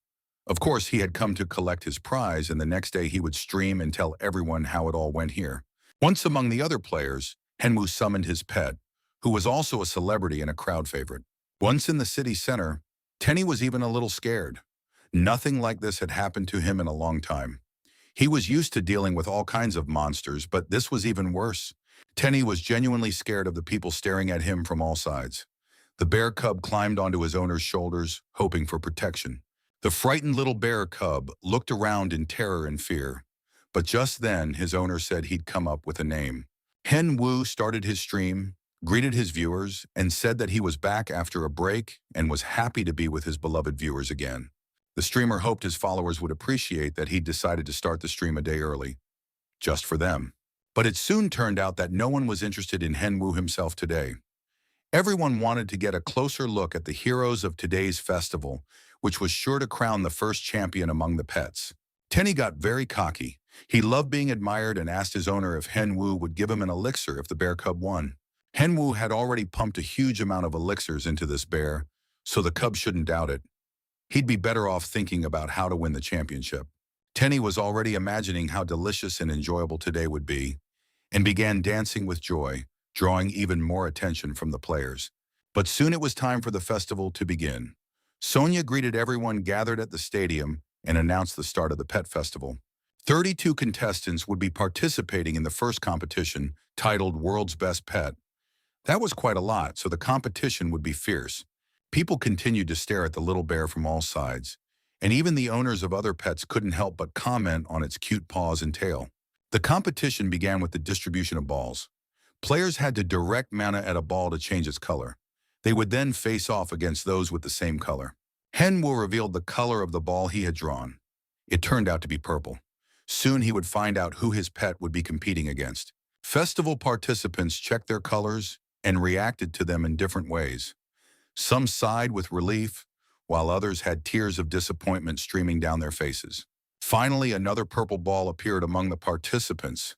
Of course, he had come to collect his prize, and the next day he would stream and tell everyone how it all went here. Once among the other players, Henwu summoned his pet, who was also a celebrity and a crowd favorite. Once in the city center, Tenny was even a little scared. Nothing like this had happened to him in a long time. He was used to dealing with all kinds of monsters, but this was even worse. Tenny was genuinely scared of the people staring at him from all sides. The bear cub climbed onto his owner's shoulders, hoping for protection. The frightened little bear cub looked around in terror and fear. But just then, his owner said he'd come up with a name. Hen Wu started his stream, greeted his viewers, and said that he was back after a break and was happy to be with his beloved viewers again. The streamer hoped his followers would appreciate that he'd decided to start the stream a day early, just for them. But it soon turned out that no one was interested in Hen Wu himself today. Everyone wanted to get a closer look at the heroes of today's festival, which was sure to crown the first champion among the pets. Tenny got very cocky. He loved being admired and asked his owner if Hen Wu would give him an elixir if the bear cub won. Hen Wu had already pumped a huge amount of elixirs into this bear, so the cub shouldn't doubt it. He'd be better off thinking about how to win the championship. Tenny was already imagining how delicious and enjoyable today would be, and began dancing with joy, drawing even more attention from the players. But soon it was time for the festival to begin. Sonya greeted everyone gathered at the stadium and announced the start of the pet festival. 32 contestants would be participating in the first competition, titled World's Best Pet. That was quite a lot, so the competition would be fierce. People continued to stare at the little bear from all sides, and even the owners of other pets couldn't help but comment on its cute paws and tail. The competition began with the distribution of balls. Players had to direct mana at a ball to change its color. They would then face off against those with the same color. Hen Wu revealed the color of the ball he had drawn. It turned out to be purple. Soon he would find out who his pet would be competing against. Festival participants checked their colors and reacted to them in different ways. Some sighed with relief, while others had tears of disappointment streaming down their faces. Finally, another purple ball appeared among the participants.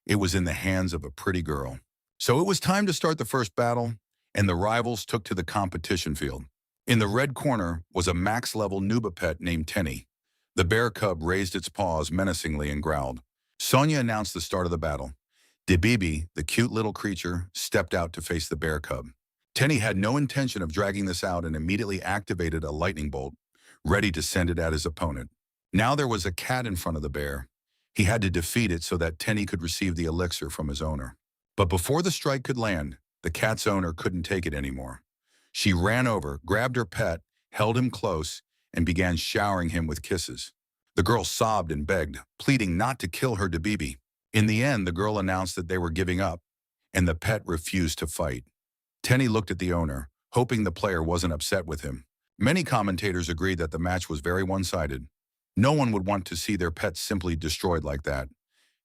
It was in the hands of a pretty girl. So it was time to start the first battle, and the rivals took to the competition field. In the red corner was a max-level Nuba pet named Tenny. The bear cub raised its paws menacingly and growled. Sonia announced the start of the battle. Debibi, the cute little creature, stepped out to face the bear cub. Tenny had no intention of dragging this out and immediately activated a lightning bolt, ready to send it at his opponent. Now there was a cat in front of the bear. He had to defeat it so that Tenny could receive the elixir from his owner. But before the strike could land, the cat's owner couldn't take it anymore. She ran over, grabbed her pet, held him close, and began showering him with kisses. The girl sobbed and begged, pleading not to kill her Debibi. In the end, the girl announced that they were giving up, and the pet refused to fight. Tenny looked at the owner, hoping the player wasn't upset with him. Many commentators agreed that the match was very one-sided. No one would want to see their pet simply destroyed like that,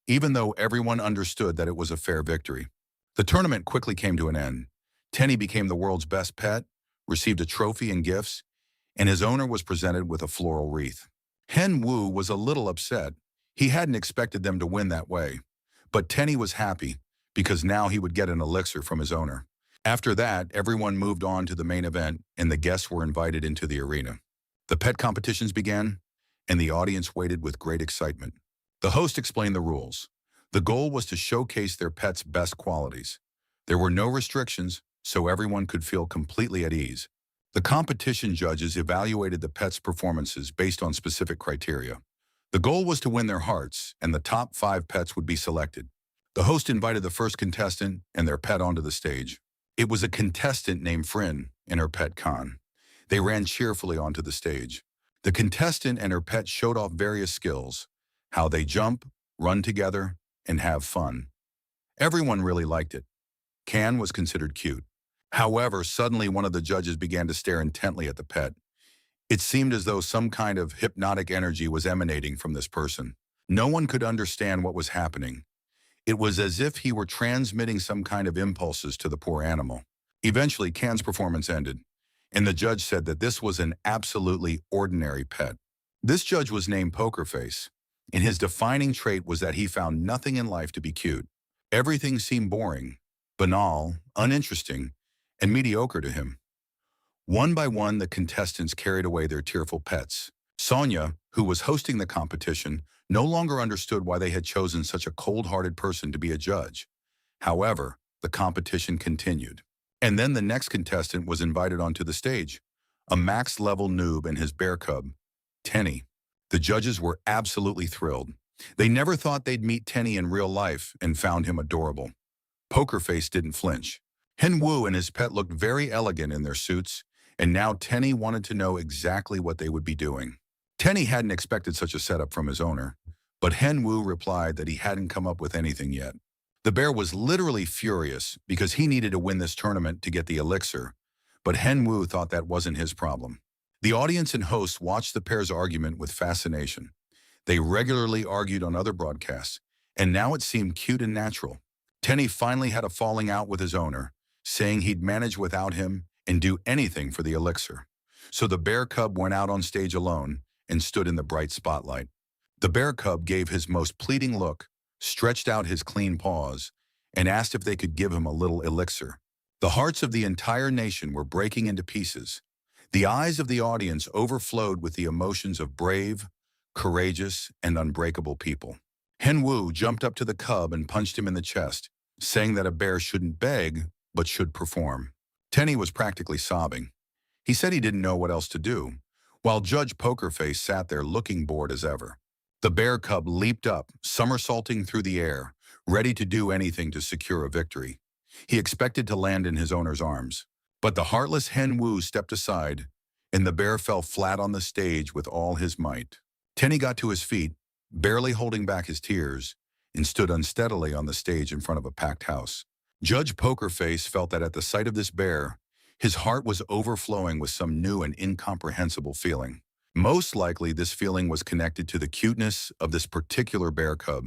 even though everyone understood that it was a fair victory. The tournament quickly came to an end. Tenny became the world's best pet, received a trophy and gifts, and his owner was presented with a floral wreath. Hen Wu was a little upset. He hadn't expected them to win that way. But Tenny was happy, because now he would get an elixir from his owner. After that, everyone moved on to the main event, and the guests were invited into the arena. The pet competitions began, and the audience waited with great excitement. The host explained the rules. The goal was to showcase their pet's best qualities. There were no restrictions, so everyone could feel completely at ease. The competition judges evaluated the pet's performances based on specific criteria. The goal was to win their hearts, and the top 5 pets would be selected. The host invited the first contestant and their pet onto the stage. It was a contestant named Frin and her pet Khan. They ran cheerfully onto the stage. The contestant and her pet showed off various skills, how they jump, run together, and have fun. Everyone really liked it. Khan was considered cute. However, suddenly one of the judges began to stare intently at the pet. It seemed as though some kind of hypnotic energy was emanating from this person. No one could understand what was happening. It was as if he were transmitting some kind of impulses to the poor animal. Eventually, Khan's performance ended, and the judge said that this was an absolutely ordinary pet. This judge was named Pokerface, and his defining trait was that he found nothing in life to be cute. Everything seemed boring, banal, uninteresting, and mediocre to him. One by one, the contestants carried away their tearful pets. Sonia, who was hosting the competition, no longer understood why they had chosen such a cold-hearted person to be a judge. However, the competition continued. And then the next contestant was invited onto the stage, a max-level noob and his bear cub, Tenny. The judges were absolutely thrilled. They never thought they'd meet Tenny in real life and found him adorable. Pokerface didn't flinch. Hen Wu and his pet looked very elegant in their suits, and now Tenny wanted to know exactly what they would be doing. Tenny hadn't expected such a setup from his owner, but Hen Wu replied that he hadn't come up with anything yet. The bear was literally furious because he needed to win this tournament to get the elixir, but Hen Wu thought that wasn't his problem. The audience and hosts watched the pair's argument with fascination. They regularly argued on other broadcasts, and now it seemed cute and natural. Tenny finally had a falling out with his owner, saying he'd manage without him and do anything for the elixir. So the bear cub went out on stage alone and stood in the bright spotlight. The bear cub gave his most pleading look, stretched out his clean paws, and asked if they could give him a little elixir. The hearts of the entire nation were breaking into pieces. The eyes of the audience overflowed with the emotions of brave, courageous, and unbreakable people. Hen Wu jumped up to the cub and punched him in the chest, saying that a bear shouldn't beg, but should perform. Tenny was practically sobbing. He said he didn't know what else to do, while Judge Pokerface sat there looking bored as ever. The bear cub leaped up, somersaulting through the air, ready to do anything to secure a victory. He expected to land in his owner's arms, but the heartless Hen Wu stepped aside, and the bear fell flat on the stage with all his might. Tenny got to his feet, barely holding back his tears, and stood unsteadily on the stage in front of a packed house. Judge Pokerface felt that at the sight of this bear, his heart was overflowing with some new and incomprehensible feeling. Most likely, this feeling was connected to the cuteness of this particular bear cub,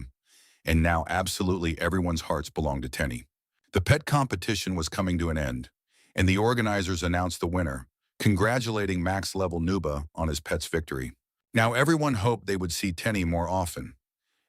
and now absolutely everyone's hearts belonged to Tenny. The pet competition was coming to an end, and the organizers announced the winner, congratulating max-level Nuba on his pet's victory. Now everyone hoped they would see Tenny more often.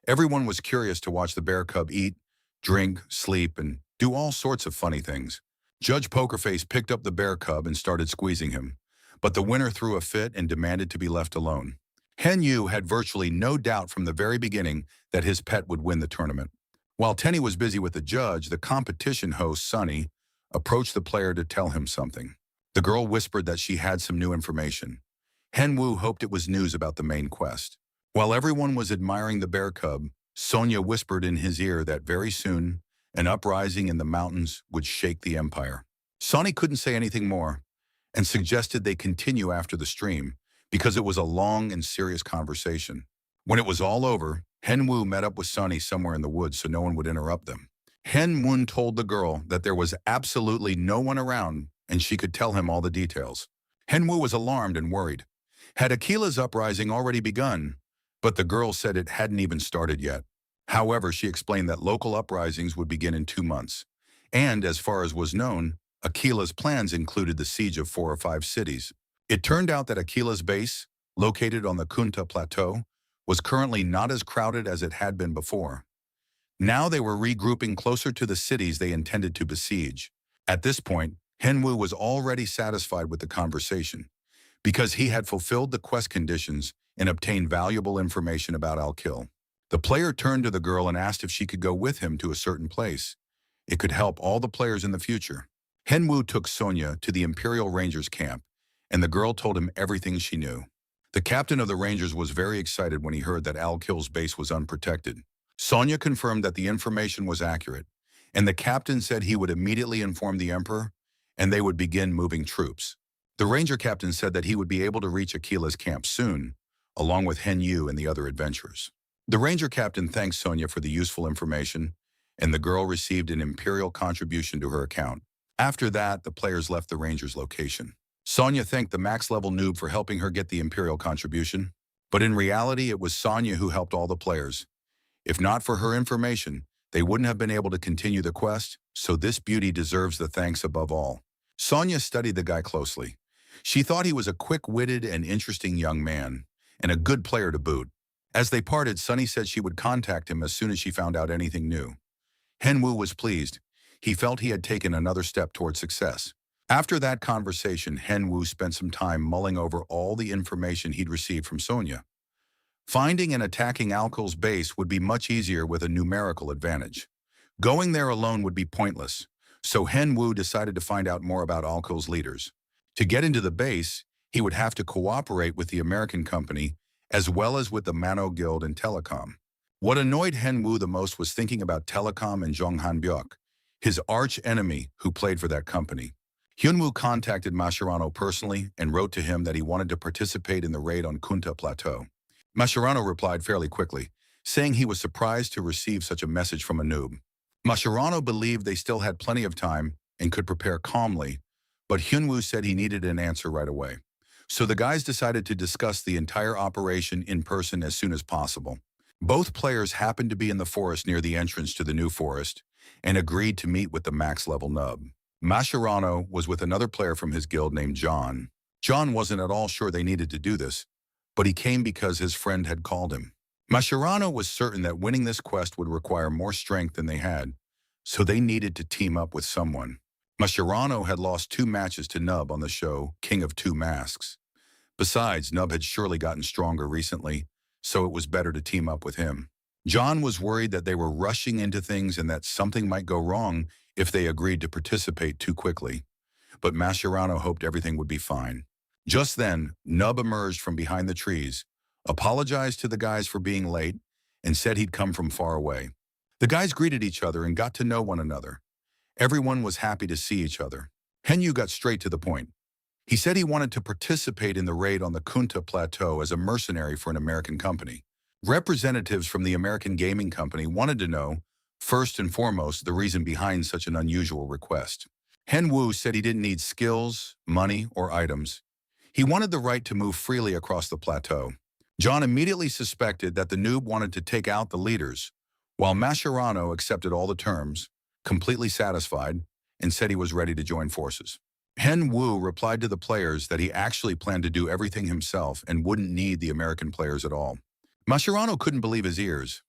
Everyone was curious to watch the bear cub eat, drink, sleep, and do all sorts of funny things. Judge Pokerface picked up the bear cub and started squeezing him, but the winner threw a fit and demanded to be left alone. Hen Yu had virtually no doubt from the very beginning that his pet would win the tournament. While Tenny was busy with the judge, the competition host, Sunny, approached the player to tell him something. The girl whispered that she had some new information. Hen Wu hoped it was news about the main quest. While everyone was admiring the bear cub, Sonia whispered in his ear that very soon, an uprising in the mountains would shake the empire. Sonny couldn't say anything more and suggested they continue after the stream because it was a long and serious conversation. When it was all over, Hen Wu met up with Sonny somewhere in the woods so no one would interrupt them. Hen Wu told the girl that there was absolutely no one around and she could tell him all the details. Hen Wu was alarmed and worried. Had Akila's uprising already begun? But the girl said it hadn't even started yet. However, she explained that local uprisings would begin in 2 months. And, as far as was known, Akila's plans included the siege of 4 or 5 cities. It turned out that Akila's base, located on the Kunta Plateau, was currently not as crowded as it had been before. Now they were regrouping closer to the cities they intended to besiege. At this point, Henwu was already satisfied with the conversation, because he had fulfilled the quest conditions and obtained valuable information about Al-Kil. The player turned to the girl and asked if she could go with him to a certain place. It could help all the players in the future. Henwu took Sonia to the Imperial Rangers camp, and the girl told him everything she knew. The captain of the Rangers was very excited when he heard that Al-Kil's base was unprotected. Sonia confirmed that the information was accurate, and the captain said he would immediately inform the Emperor, and they would begin moving troops. The Ranger captain said that he would be able to reach Akila's camp soon, along with Hen Yu and the other adventurers. The Ranger captain thanked Sonia for the useful information, and the girl received an Imperial contribution to her account. After that, the players left the Ranger's location. Sonia thanked the max-level noob for helping her get the Imperial contribution, but in reality it was Sonia who helped all the players. If not for her information, they wouldn't have been able to continue the quest, so this beauty deserves the thanks above all. Sonia studied the guy closely. She thought he was a quick-witted and interesting young man, and a good player to boot. As they parted, Sunny said she would contact him as soon as she found out anything new. Henwu was pleased. He felt he had taken another step toward success. After that conversation, Henwu spent some time mulling over all the information he'd received from Sonia. Finding and attacking Al-Kil's base would be much easier with a numerical advantage. Going there alone would be pointless, so Henwu decided to find out more about Al-Kil's leaders. To get into the base, he would have to cooperate with the American company as well as with the Mano Guild and Telecom. What annoyed Henwu the most was thinking about Telecom and Zhong Hanbyuk, his arch-enemy who played for that company. Hyunwoo contacted Mascherano personally and wrote to him that he wanted to participate in the raid on Kunta Plateau. Mascherano replied fairly quickly, saying he was surprised to receive such a message from a noob. Mascherano believed they still had plenty of time and could prepare calmly, but Hyunwoo said he needed an answer right away. So the guys decided to discuss the entire operation in person as soon as possible. Both players happened to be in the forest near the entrance to the new forest and agreed to meet with the max-level nub. Mascherano was with another player from his guild named John. John wasn't at all sure they needed to do this, but he came because his friend had called him. Mascherano was certain that winning this quest would require more strength than they had, so they needed to team up with someone. Mascherano had lost 2 matches to Nub on the show King of Two Masks. Besides, Nub had surely gotten stronger recently, so it was better to team up with him. John was worried that they were rushing into things and that something might go wrong if they agreed to participate too quickly. But Mascherano hoped everything would be fine. Just then, Nub emerged from behind the trees, apologized to the guys for being late, and said he'd come from far away. The guys greeted each other and got to know one another. Everyone was happy to see each other. Henyu got straight to the point. He said he wanted to participate in the raid on the Kunta Plateau as a mercenary for an American company. Representatives from the American gaming company wanted to know, first and foremost, the reason behind such an unusual request. Henwu said he didn't need skills, money, or items. He wanted the right to move freely across the plateau. John immediately suspected that the noob wanted to take out the leaders, while Mascherano accepted all the terms, completely satisfied, and said he was ready to join forces. Hen Wu replied to the players that he actually planned to do everything himself and wouldn't need the American players at all. Mascherano couldn't believe his ears.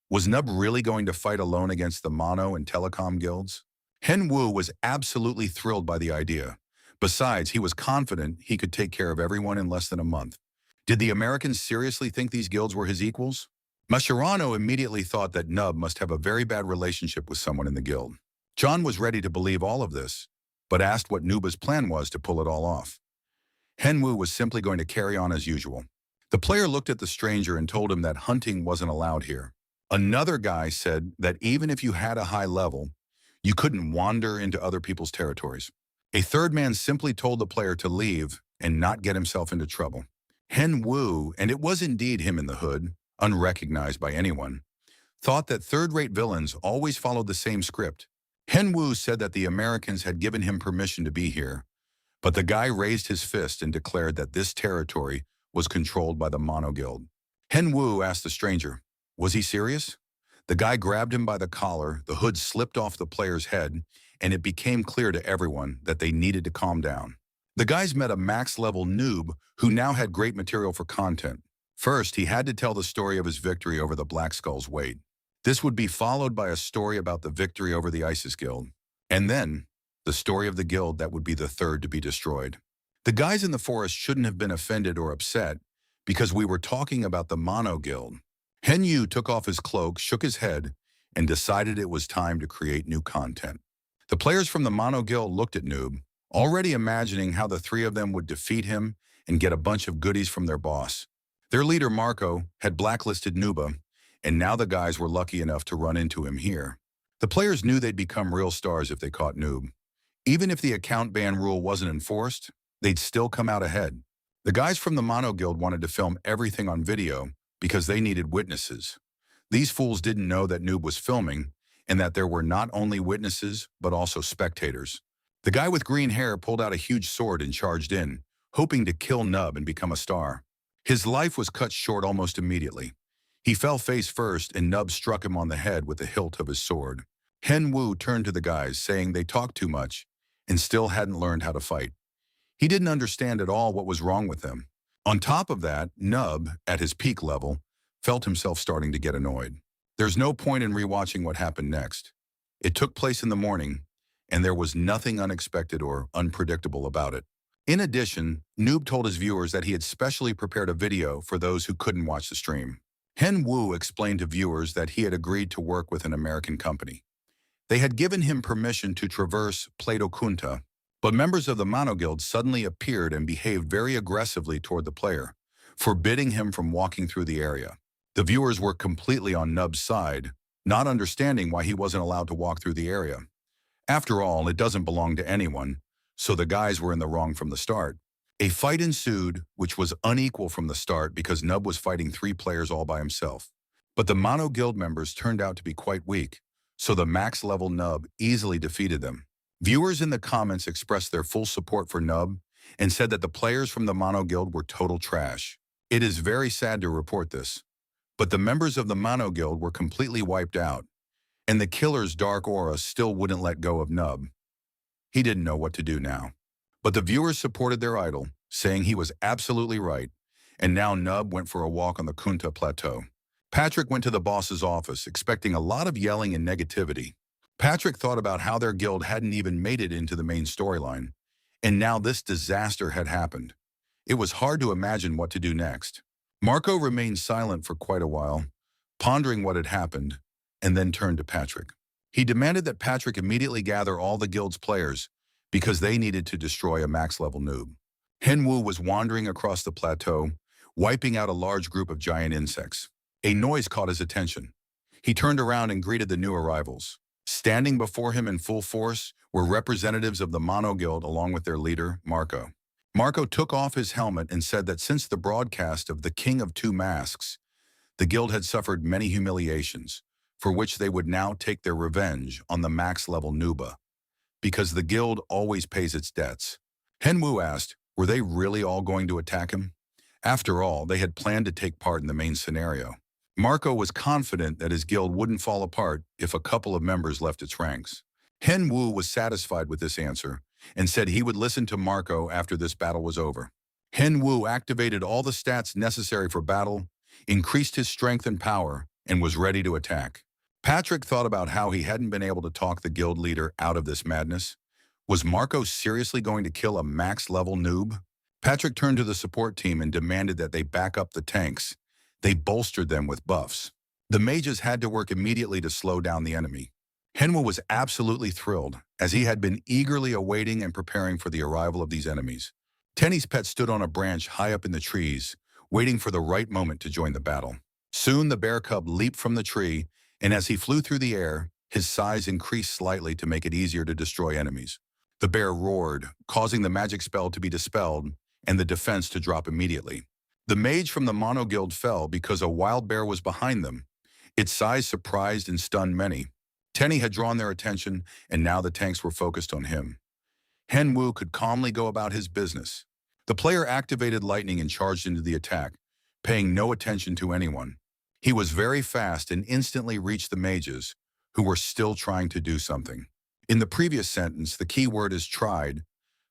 Was Nub really going to fight alone against the Mono and Telecom guilds? Hen Wu was absolutely thrilled by the idea. Besides, he was confident he could take care of everyone in less than a month. Did the Americans seriously think these guilds were his equals? Mascherano immediately thought that Nub must have a very bad relationship with someone in the guild. John was ready to believe all of this, but asked what Nuba's plan was to pull it all off. Hen Wu was simply going to carry on as usual. The player looked at the stranger and told him that hunting wasn't allowed here. Another guy said that even if you had a high level, you couldn't wander into other people's territories. A third man simply told the player to leave and not get himself into trouble. Hen Wu, and it was indeed him in the hood, unrecognized by anyone, thought that third-rate villains always followed the same script. Hen Wu said that the Americans had given him permission to be here, but the guy raised his fist and declared that this territory was controlled by the Mono Guild. Hen Wu asked the stranger, was he serious? The guy grabbed him by the collar, the hood slipped off the player's head, and it became clear to everyone that they needed to calm down. The guys met a max-level noob who now had great material for content. First, he had to tell the story of his victory over the Black Skull's weight. This would be followed by a story about the victory over the ISIS Guild, and then the story of the guild that would be the third to be destroyed. The guys in the forest shouldn't have been offended or upset because we were talking about the Mono Guild. Hen Yu took off his cloak, shook his head, and decided it was time to create new content. The players from the Mono Guild looked at Noob, already imagining how the three of them would defeat him and get a bunch of goodies from their boss. Their leader, Marco, had blacklisted Nuba, and now the guys were lucky enough to run into him here. The players knew they'd become real stars if they caught Noob. Even if the account ban rule wasn't enforced, they'd still come out ahead. The guys from the Mono Guild wanted to film everything on video because they needed witnesses. These fools didn't know that Noob was filming and that there were not only witnesses but also spectators. The guy with green hair pulled out a huge sword and charged in, hoping to kill Nub and become a star. His life was cut short almost immediately. He fell face first and Nub struck him on the head with the hilt of his sword. Hen Wu turned to the guys, saying they talked too much and still hadn't learned how to fight. He didn't understand at all what was wrong with them. On top of that, Nub, at his peak level, felt himself starting to get annoyed. There's no point in rewatching what happened next. It took place in the morning, and there was nothing unexpected or unpredictable about it. In addition, Noob told his viewers that he had specially prepared a video for those who couldn't watch the stream. Hen Wu explained to viewers that he had agreed to work with an American company. They had given him permission to traverse Plato Kunta, but members of the Mono Guild suddenly appeared and behaved very aggressively toward the player, forbidding him from walking through the area. The viewers were completely on Nub's side, not understanding why he wasn't allowed to walk through the area. After all, it doesn't belong to anyone, so the guys were in the wrong from the start. A fight ensued, which was unequal from the start because Nub was fighting 3 players all by himself. But the Mono Guild members turned out to be quite weak, so the max-level Nub easily defeated them. Viewers in the comments expressed their full support for Nub and said that the players from the Mono Guild were total trash. It is very sad to report this, but the members of the Mono Guild were completely wiped out, and the killer's dark aura still wouldn't let go of Nub. He didn't know what to do now. But the viewers supported their idol, saying he was absolutely right, and now Nub went for a walk on the Kunta Plateau. Patrick went to the boss's office, expecting a lot of yelling and negativity. Patrick thought about how their guild hadn't even made it into the main storyline, and now this disaster had happened. It was hard to imagine what to do next. Marco remained silent for quite a while, pondering what had happened, and then turned to Patrick. He demanded that Patrick immediately gather all the guild's players because they needed to destroy a max-level noob. Hen Wu was wandering across the plateau, wiping out a large group of giant insects. A noise caught his attention. He turned around and greeted the new arrivals. Standing before him in full force were representatives of the Mono Guild along with their leader, Marco. Marco took off his helmet and said that since the broadcast of the King of Two Masks, the guild had suffered many humiliations, for which they would now take their revenge on the max-level Nuba, because the guild always pays its debts. Hen Wu asked, were they really all going to attack him? After all, they had planned to take part in the main scenario. Marco was confident that his guild wouldn't fall apart if a couple of members left its ranks. Hen Wu was satisfied with this answer and said he would listen to Marco after this battle was over. Henwu activated all the stats necessary for battle, increased his strength and power, and was ready to attack. Patrick thought about how he hadn't been able to talk the guild leader out of this madness. Was Marco seriously going to kill a max-level noob? Patrick turned to the support team and demanded that they back up the tanks. They bolstered them with buffs. The mages had to work immediately to slow down the enemy. Henwu was absolutely thrilled, as he had been eagerly awaiting and preparing for the arrival of these enemies. Tenny's pet stood on a branch high up in the trees, waiting for the right moment to join the battle. Soon the bear cub leaped from the tree, and as he flew through the air, his size increased slightly to make it easier to destroy enemies. The bear roared, causing the magic spell to be dispelled and the defense to drop immediately. The mage from the Mono Guild fell because a wild bear was behind them. Its size surprised and stunned many. Tenny had drawn their attention, and now the tanks were focused on him. Henwu could calmly go about his business. The player activated lightning and charged into the attack, paying no attention to anyone. He was very fast and instantly reached the mages, who were still trying to do something. In the previous sentence, the key word is tried,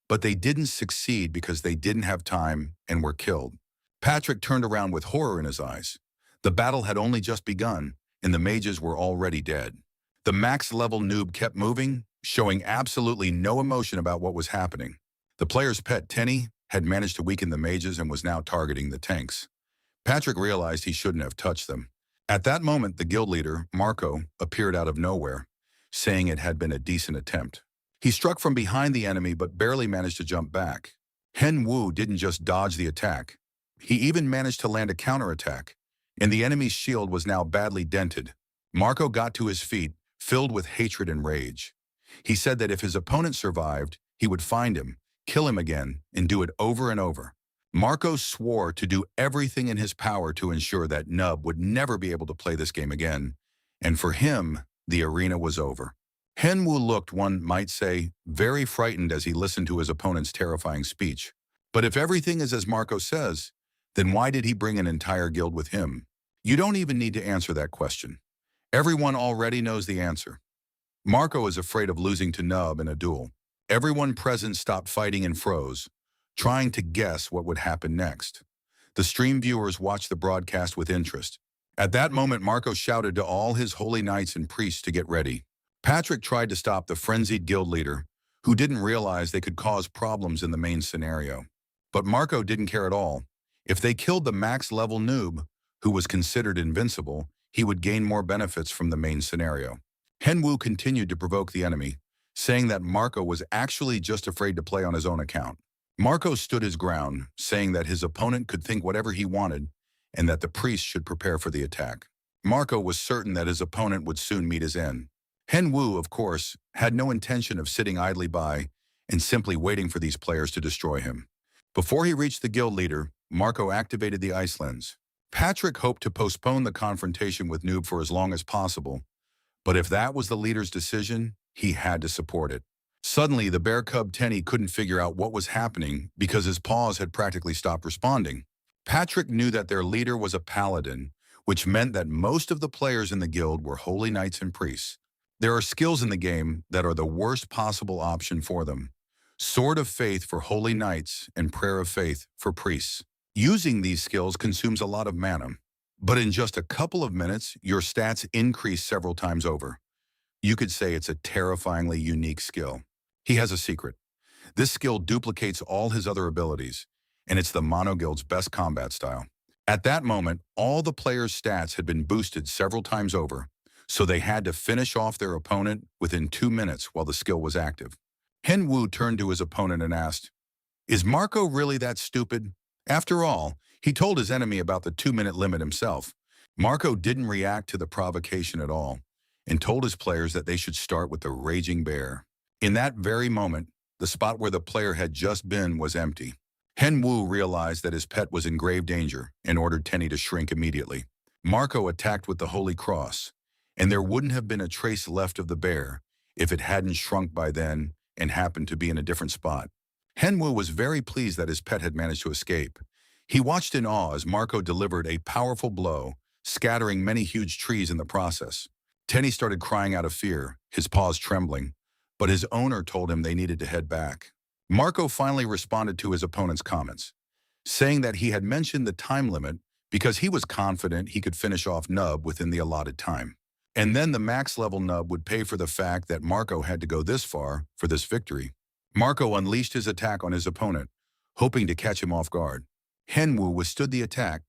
but they didn't succeed because they didn't have time and were killed. Patrick turned around with horror in his eyes. The battle had only just begun, and the mages were already dead. The max-level noob kept moving, showing absolutely no emotion about what was happening. The player's pet, Tenny, had managed to weaken the mages and was now targeting the tanks. Patrick realized he shouldn't have touched them. At that moment, the guild leader, Marco, appeared out of nowhere, saying it had been a decent attempt. He struck from behind the enemy but barely managed to jump back. Henwu didn't just dodge the attack. He even managed to land a counterattack, and the enemy's shield was now badly dented. Marco got to his feet, filled with hatred and rage. He said that if his opponent survived, he would find him, kill him again, and do it over and over. Marco swore to do everything in his power to ensure that Nub would never be able to play this game again, and for him, the arena was over. Henwu looked, one might say, very frightened as he listened to his opponent's terrifying speech. But if everything is as Marco says, then why did he bring an entire guild with him? You don't even need to answer that question. Everyone already knows the answer. Marco is afraid of losing to Nub in a duel. Everyone present stopped fighting and froze, trying to guess what would happen next. The stream viewers watched the broadcast with interest. At that moment, Marco shouted to all his holy knights and priests to get ready. Patrick tried to stop the frenzied guild leader, who didn't realize they could cause problems in the main scenario. But Marco didn't care at all. If they killed the max-level noob, who was considered invincible, he would gain more benefits from the main scenario. Henwu continued to provoke the enemy, saying that Marco was actually just afraid to play on his own account. Marco stood his ground, saying that his opponent could think whatever he wanted and that the priest should prepare for the attack. Marco was certain that his opponent would soon meet his end. Henwu, of course, had no intention of sitting idly by and simply waiting for these players to destroy him. Before he reached the guild leader, Marco activated the ice lens. Patrick hoped to postpone the confrontation with Noob for as long as possible, but if that was the leader's decision, he had to support it. Suddenly, the bear cub Tenny couldn't figure out what was happening because his paws had practically stopped responding. Patrick knew that their leader was a paladin, which meant that most of the players in the guild were holy knights and priests. There are skills in the game that are the worst possible option for them. Sword of Faith for holy knights and Prayer of Faith for priests. Using these skills consumes a lot of mana, but in just a couple of minutes, your stats increase several times over. You could say it's a terrifyingly unique skill. He has a secret. This skill duplicates all his other abilities, and it's the Mono Guild's best combat style. At that moment, all the players' stats had been boosted several times over, so they had to finish off their opponent within 2 minutes while the skill was active. Henwu turned to his opponent and asked, "Is Marco really that stupid?" After all, he told his enemy about the 2-minute limit himself. Marco didn't react to the provocation at all and told his players that they should start with the raging bear. In that very moment, the spot where the player had just been was empty. Henwu realized that his pet was in grave danger and ordered Tenny to shrink immediately. Marco attacked with the Holy Cross, and there wouldn't have been a trace left of the bear if it hadn't shrunk by then and happened to be in a different spot. Henwu was very pleased that his pet had managed to escape. He watched in awe as Marco delivered a powerful blow, scattering many huge trees in the process. Tenny started crying out of fear, his paws trembling, but his owner told him they needed to head back. Marco finally responded to his opponent's comments, saying that he had mentioned the time limit because he was confident he could finish off Nub within the allotted time. And then the max level Nub would pay for the fact that Marco had to go this far for this victory. Marco unleashed his attack on his opponent, hoping to catch him off guard. Henwu withstood the attack,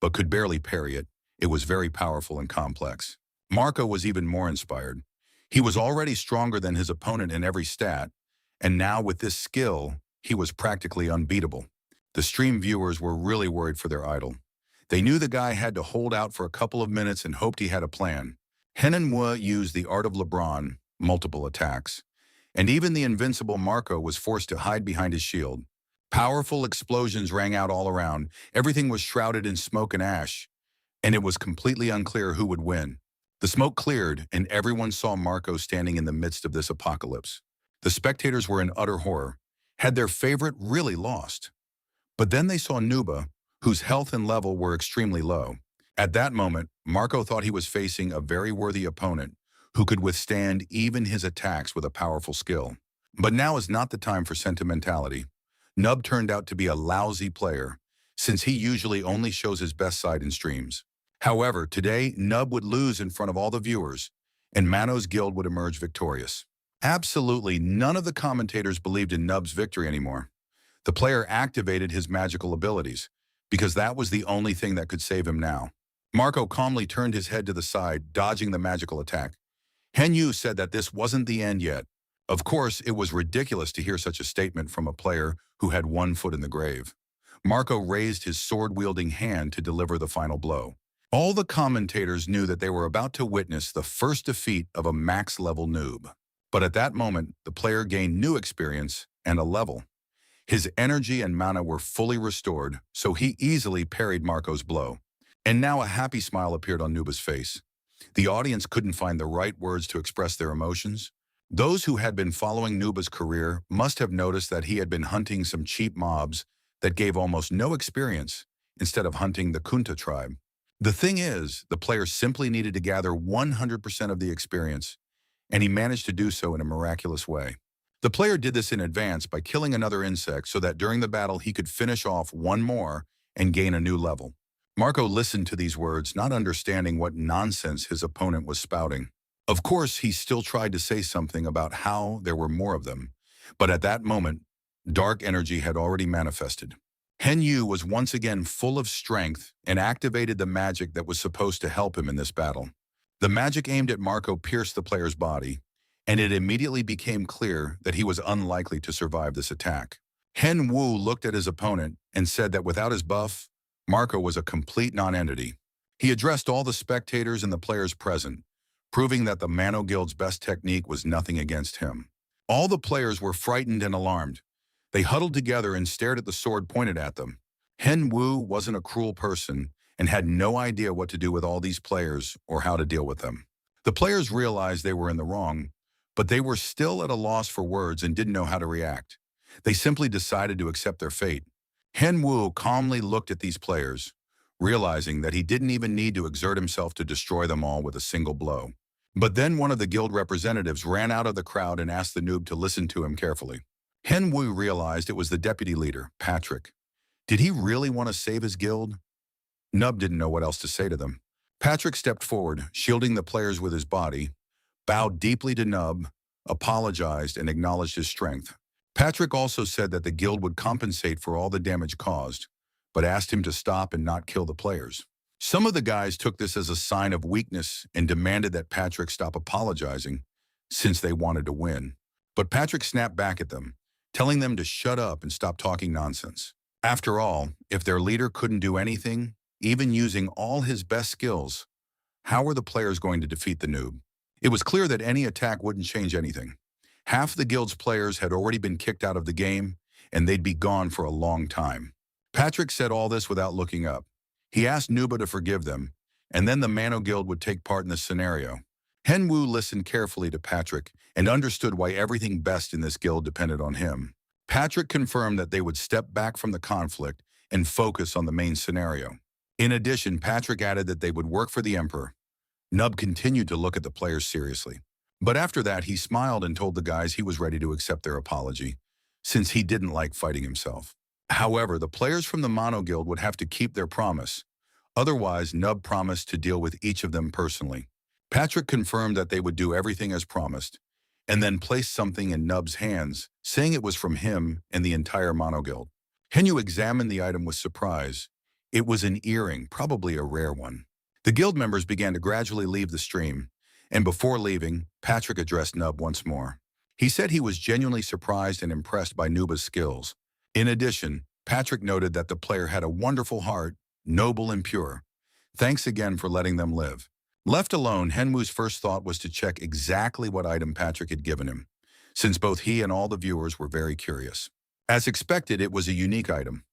but could barely parry it. It was very powerful and complex. Marco was even more inspired. He was already stronger than his opponent in every stat, and now with this skill, he was practically unbeatable. The stream viewers were really worried for their idol. They knew the guy had to hold out for a couple of minutes and hoped he had a plan. Henwu used the art of LeBron, multiple attacks, and even the invincible Marco was forced to hide behind his shield. Powerful explosions rang out all around. Everything was shrouded in smoke and ash, and it was completely unclear who would win. The smoke cleared, and everyone saw Marco standing in the midst of this apocalypse. The spectators were in utter horror. Had their favorite really lost? But then they saw Nuba, whose health and level were extremely low. At that moment, Marco thought he was facing a very worthy opponent who could withstand even his attacks with a powerful skill. But now is not the time for sentimentality. Nub turned out to be a lousy player, since he usually only shows his best side in streams. However, today, Nub would lose in front of all the viewers, and Mano's guild would emerge victorious. Absolutely none of the commentators believed in Nub's victory anymore. The player activated his magical abilities, because that was the only thing that could save him now. Marco calmly turned his head to the side, dodging the magical attack. Henyu said that this wasn't the end yet. Of course, it was ridiculous to hear such a statement from a player who had one foot in the grave. Marco raised his sword-wielding hand to deliver the final blow. All the commentators knew that they were about to witness the first defeat of a max-level noob. But at that moment, the player gained new experience and a level. His energy and mana were fully restored, so he easily parried Marco's blow. And now a happy smile appeared on Nuba's face. The audience couldn't find the right words to express their emotions. Those who had been following Nuba's career must have noticed that he had been hunting some cheap mobs that gave almost no experience instead of hunting the Kunta tribe. The thing is, the player simply needed to gather 100% of the experience, and he managed to do so in a miraculous way. The player did this in advance by killing another insect so that during the battle he could finish off one more and gain a new level. Marco listened to these words, not understanding what nonsense his opponent was spouting. Of course, he still tried to say something about how there were more of them, but at that moment, dark energy had already manifested. Henyu was once again full of strength and activated the magic that was supposed to help him in this battle. The magic aimed at Marco pierced the player's body, and it immediately became clear that he was unlikely to survive this attack. Henwu looked at his opponent and said that without his buff, Marco was a complete non-entity. He addressed all the spectators and the players present, proving that the Mano Guild's best technique was nothing against him. All the players were frightened and alarmed. They huddled together and stared at the sword pointed at them. Henwu wasn't a cruel person and had no idea what to do with all these players or how to deal with them. The players realized they were in the wrong, but they were still at a loss for words and didn't know how to react. They simply decided to accept their fate. Henwu calmly looked at these players, realizing that he didn't even need to exert himself to destroy them all with a single blow. But then one of the guild representatives ran out of the crowd and asked the noob to listen to him carefully. Henwu realized it was the deputy leader, Patrick. Did he really want to save his guild? Nub didn't know what else to say to them. Patrick stepped forward, shielding the players with his body, bowed deeply to Nub, apologized, and acknowledged his strength. Patrick also said that the guild would compensate for all the damage caused, but asked him to stop and not kill the players. Some of the guys took this as a sign of weakness and demanded that Patrick stop apologizing, since they wanted to win. But Patrick snapped back at them, telling them to shut up and stop talking nonsense. After all, if their leader couldn't do anything, even using all his best skills, how were the players going to defeat the noob? It was clear that any attack wouldn't change anything. Half the guild's players had already been kicked out of the game, and they'd be gone for a long time. Patrick said all this without looking up. He asked Nuba to forgive them, and then the Mano Guild would take part in the scenario. Henwu listened carefully to Patrick and understood why everything best in this guild depended on him. Patrick confirmed that they would step back from the conflict and focus on the main scenario. In addition, Patrick added that they would work for the Emperor. Nub continued to look at the players seriously. But after that, he smiled and told the guys he was ready to accept their apology, since he didn't like fighting himself. However, the players from the Mono Guild would have to keep their promise. Otherwise, Nub promised to deal with each of them personally. Patrick confirmed that they would do everything as promised, and then placed something in Nub's hands, saying it was from him and the entire Mono Guild. Henyu examined the item with surprise. It was an earring, probably a rare one. The guild members began to gradually leave the stream, and before leaving, Patrick addressed Nub once more. He said he was genuinely surprised and impressed by Nuba's skills. In addition, Patrick noted that the player had a wonderful heart, noble and pure. Thanks again for letting them live. Left alone, Henwoo's first thought was to check exactly what item Patrick had given him, since both he and all the viewers were very curious. As expected, it was a unique item.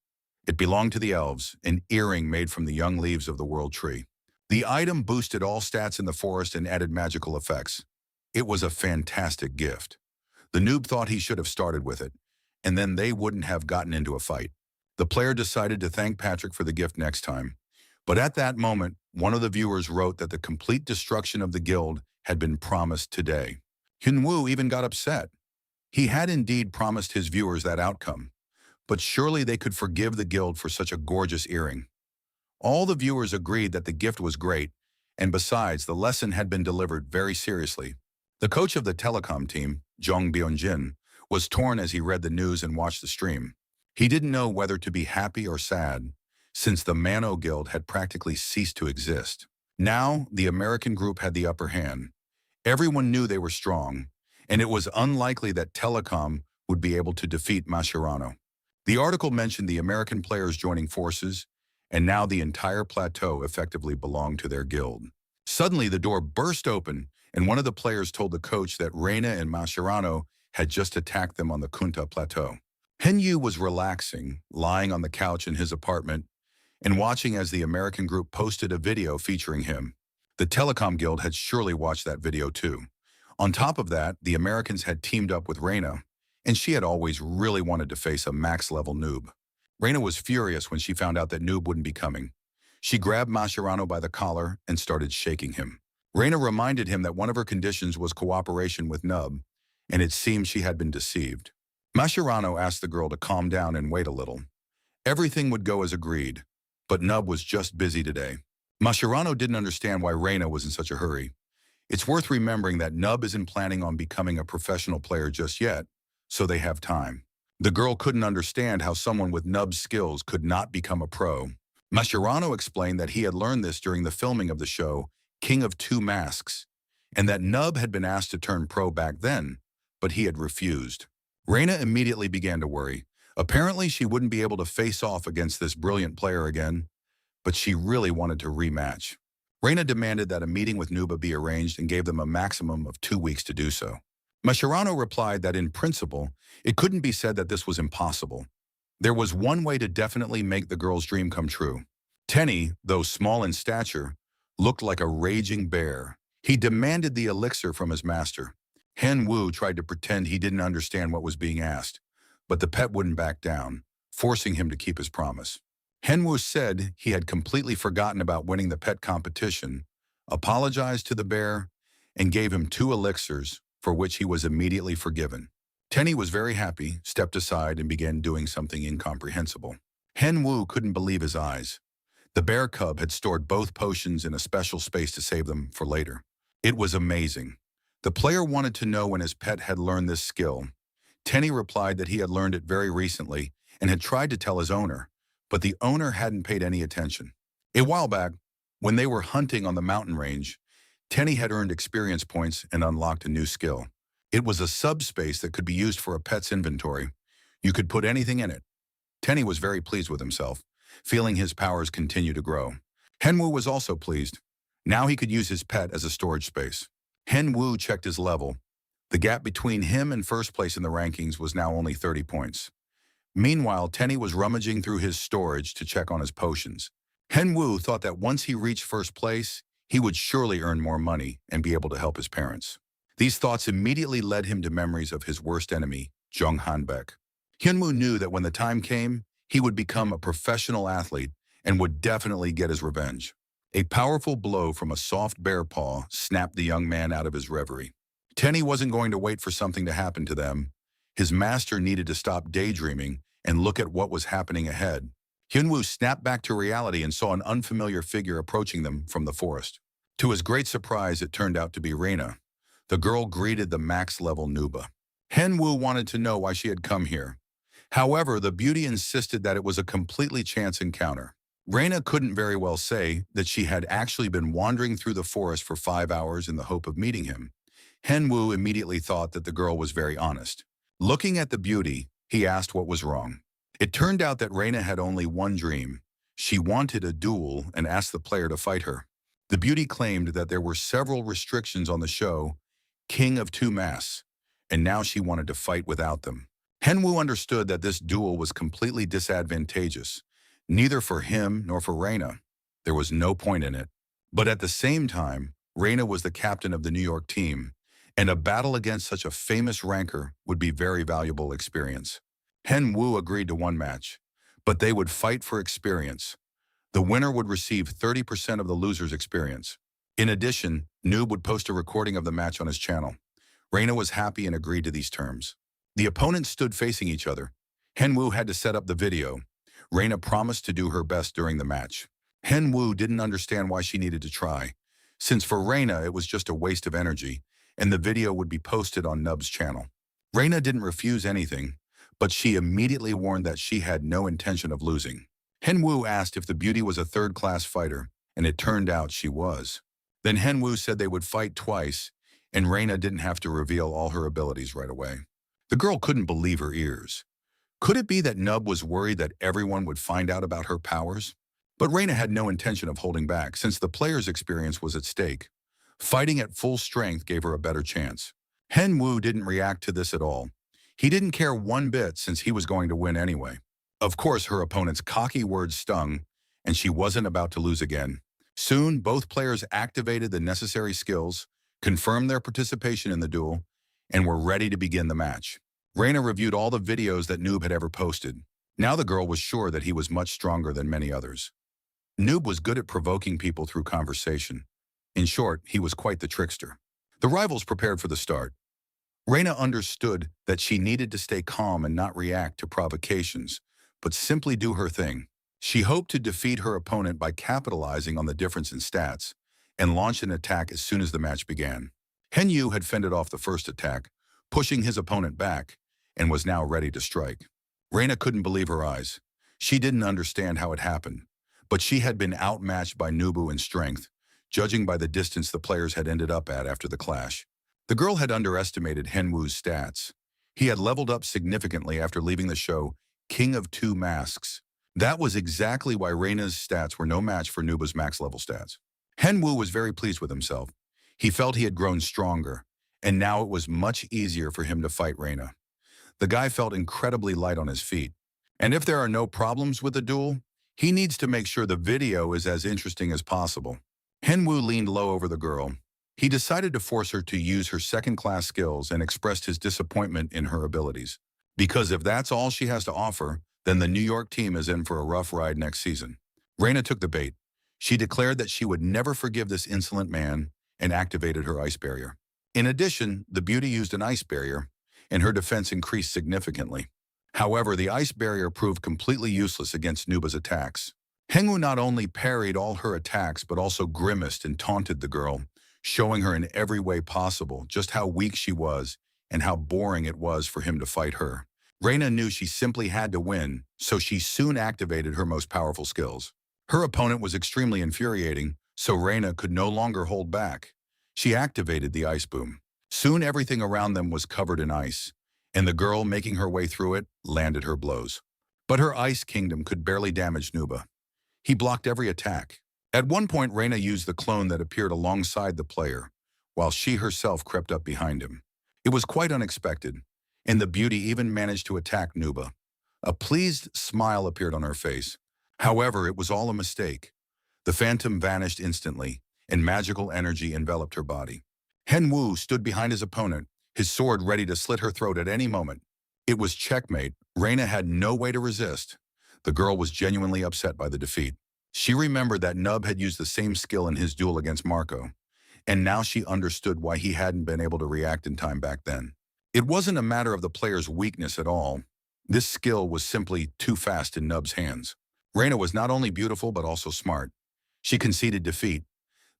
It belonged to the elves, an earring made from the young leaves of the world tree. The item boosted all stats in the forest and added magical effects. It was a fantastic gift. The noob thought he should have started with it, and then they wouldn't have gotten into a fight. The player decided to thank Patrick for the gift next time. But at that moment, one of the viewers wrote that the complete destruction of the guild had been promised today. Hyunwoo even got upset. He had indeed promised his viewers that outcome, but surely they could forgive the guild for such a gorgeous earring. All the viewers agreed that the gift was great, and besides, the lesson had been delivered very seriously. The coach of the telecom team, Jong Byung-jin, was torn as he read the news and watched the stream. He didn't know whether to be happy or sad, since the Mano Guild had practically ceased to exist. Now, the American group had the upper hand. Everyone knew they were strong, and it was unlikely that Telecom would be able to defeat Mascherano. The article mentioned the American players joining forces, and now the entire plateau effectively belonged to their guild. Suddenly, the door burst open, and one of the players told the coach that Reina and Mascherano had just attacked them on the Kunta Plateau. Henyu was relaxing, lying on the couch in his apartment, and watching as the American group posted a video featuring him. The Telecom Guild had surely watched that video too. On top of that, the Americans had teamed up with Reina, and she had always really wanted to face a max-level noob. Reina was furious when she found out that Noob wouldn't be coming. She grabbed Mascherano by the collar and started shaking him. Reina reminded him that one of her conditions was cooperation with Nub, and it seemed she had been deceived. Mascherano asked the girl to calm down and wait a little. Everything would go as agreed, but Nub was just busy today. Mascherano didn't understand why Reina was in such a hurry. It's worth remembering that Nub isn't planning on becoming a professional player just yet, so they have time. The girl couldn't understand how someone with Nub's skills could not become a pro. Mascherano explained that he had learned this during the filming of the show King of Two Masks, and that Nub had been asked to turn pro back then, but he had refused. Reina immediately began to worry. Apparently, she wouldn't be able to face off against this brilliant player again, but she really wanted to rematch. Reina demanded that a meeting with Nuba be arranged and gave them a maximum of 2 weeks to do so. Mascherano replied that in principle, it couldn't be said that this was impossible. There was one way to definitely make the girl's dream come true. Tenny, though small in stature, looked like a raging bear. He demanded the elixir from his master. Hen Wu tried to pretend he didn't understand what was being asked, but the pet wouldn't back down, forcing him to keep his promise. Hen Wu said he had completely forgotten about winning the pet competition, apologized to the bear, and gave him 2 elixirs, for which he was immediately forgiven. Tenny was very happy, stepped aside, and began doing something incomprehensible. Hen Wu couldn't believe his eyes. The bear cub had stored both potions in a special space to save them for later. It was amazing. The player wanted to know when his pet had learned this skill. Tenny replied that he had learned it very recently and had tried to tell his owner, but the owner hadn't paid any attention. A while back, when they were hunting on the mountain range, Tenny had earned experience points and unlocked a new skill. It was a subspace that could be used for a pet's inventory. You could put anything in it. Tenny was very pleased with himself, feeling his powers continue to grow. Henwu was also pleased. Now he could use his pet as a storage space. Henwu checked his level. The gap between him and first place in the rankings was now only 30 points. Meanwhile, Tenny was rummaging through his storage to check on his potions. Henwu thought that once he reached first place, he would surely earn more money and be able to help his parents. These thoughts immediately led him to memories of his worst enemy, Jung Hanbek. Hyunwoo knew that when the time came, he would become a professional athlete and would definitely get his revenge. A powerful blow from a soft bear paw snapped the young man out of his reverie. Tenny wasn't going to wait for something to happen to them. His master needed to stop daydreaming and look at what was happening ahead. Hyunwoo snapped back to reality and saw an unfamiliar figure approaching them from the forest. To his great surprise, it turned out to be Reina. The girl greeted the max-level Nuba. Hyunwoo wanted to know why she had come here. However, the beauty insisted that it was a completely chance encounter. Reina couldn't very well say that she had actually been wandering through the forest for 5 hours in the hope of meeting him. Hyunwoo immediately thought that the girl was very honest. Looking at the beauty, he asked what was wrong. It turned out that Reina had only one dream. She wanted a duel and asked the player to fight her. The beauty claimed that there were several restrictions on the show, King of Two Masks, and now she wanted to fight without them. Hyunwoo understood that this duel was completely disadvantageous, neither for him nor for Reina. There was no point in it. But at the same time, Reina was the captain of the New York team, and a battle against such a famous ranker would be very valuable experience. Hyunwoo agreed to one match, but they would fight for experience. The winner would receive 30% of the loser's experience. In addition, Noob would post a recording of the match on his channel. Reina was happy and agreed to these terms. The opponents stood facing each other. Hyunwoo had to set up the video. Reina promised to do her best during the match. Hyunwoo didn't understand why she needed to try, since for Reina it was just a waste of energy, and the video would be posted on Nub's channel. Reina didn't refuse anything, but she immediately warned that she had no intention of losing. Hyunwoo asked if the beauty was a third-class fighter, and it turned out she was. Then Hyunwoo said they would fight twice, and Reina didn't have to reveal all her abilities right away. The girl couldn't believe her ears. Could it be that Nub was worried that everyone would find out about her powers? But Reina had no intention of holding back, since the player's experience was at stake. Fighting at full strength gave her a better chance. Hyunwoo didn't react to this at all. He didn't care one bit since he was going to win anyway. Of course, her opponent's cocky words stung, and she wasn't about to lose again. Soon, both players activated the necessary skills, confirmed their participation in the duel, and were ready to begin the match. Reina reviewed all the videos that Noob had ever posted. Now the girl was sure that he was much stronger than many others. Noob was good at provoking people through conversation. In short, he was quite the trickster. The rivals prepared for the start. Reina understood that she needed to stay calm and not react to provocations, but simply do her thing. She hoped to defeat her opponent by capitalizing on the difference in stats and launch an attack as soon as the match began. Hyunwoo had fended off the first attack, pushing his opponent back, and was now ready to strike. Reina couldn't believe her eyes. She didn't understand how it happened, but she had been outmatched by Nubu in strength, judging by the distance the players had ended up at after the clash. The girl had underestimated Hyunwoo's stats. He had leveled up significantly after leaving the show King of Two Masks. That was exactly why Reina's stats were no match for Nubu's max-level stats. Hyunwoo was very pleased with himself. He felt he had grown stronger, and now it was much easier for him to fight Reina. The guy felt incredibly light on his feet. And if there are no problems with the duel, he needs to make sure the video is as interesting as possible. Hyunwoo leaned low over the girl. He decided to force her to use her second-class skills and expressed his disappointment in her abilities. Because if that's all she has to offer, then the New York team is in for a rough ride next season. Reina took the bait. She declared that she would never forgive this insolent man and activated her ice barrier. In addition, the beauty used an ice barrier, and her defense increased significantly. However, the ice barrier proved completely useless against Nuba's attacks. Hyunwoo not only parried all her attacks but also grimaced and taunted the girl, showing her in every way possible just how weak she was and how boring it was for him to fight her. Reina knew she simply had to win, so she soon activated her most powerful skills. Her opponent was extremely infuriating, so Reina could no longer hold back. She activated the ice boom. Soon everything around them was covered in ice, and the girl, making her way through it, landed her blows. But her ice kingdom could barely damage Nuba. He blocked every attack. At one point, Reina used the clone that appeared alongside the player, while she herself crept up behind him. It was quite unexpected, and the beauty even managed to attack Nuba. A pleased smile appeared on her face. However, it was all a mistake. The phantom vanished instantly, and magical energy enveloped her body. Hyunwoo stood behind his opponent, his sword ready to slit her throat at any moment. It was checkmate. Reina had no way to resist. The girl was genuinely upset by the defeat. She remembered that Nub had used the same skill in his duel against Marco, and now she understood why he hadn't been able to react in time back then. It wasn't a matter of the player's weakness at all. This skill was simply too fast in Nub's hands. Reina was not only beautiful but also smart. She conceded defeat.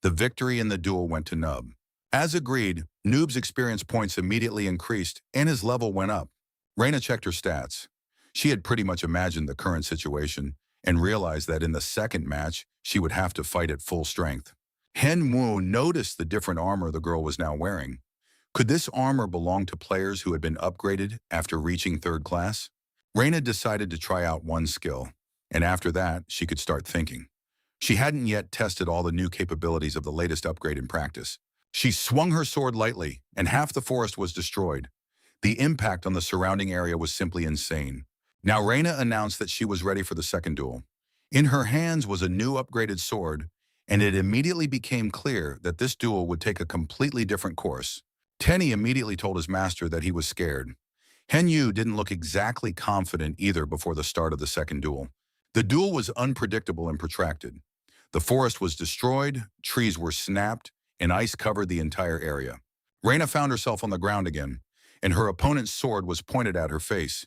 The victory in the duel went to Nub. As agreed, Noob's experience points immediately increased and his level went up. Reina checked her stats. She had pretty much imagined the current situation and realized that in the second match, she would have to fight at full strength. Hen Wu noticed the different armor the girl was now wearing. Could this armor belong to players who had been upgraded after reaching third class? Reina decided to try out one skill, and after that, she could start thinking. She hadn't yet tested all the new capabilities of the latest upgrade in practice. She swung her sword lightly, and half the forest was destroyed. The impact on the surrounding area was simply insane. Now Reina announced that she was ready for the second duel. In her hands was a new upgraded sword, and it immediately became clear that this duel would take a completely different course. Tenny immediately told his master that he was scared. Hen Yu didn't look exactly confident either before the start of the second duel. The duel was unpredictable and protracted. The forest was destroyed, trees were snapped, and ice covered the entire area. Reina found herself on the ground again, and her opponent's sword was pointed at her face.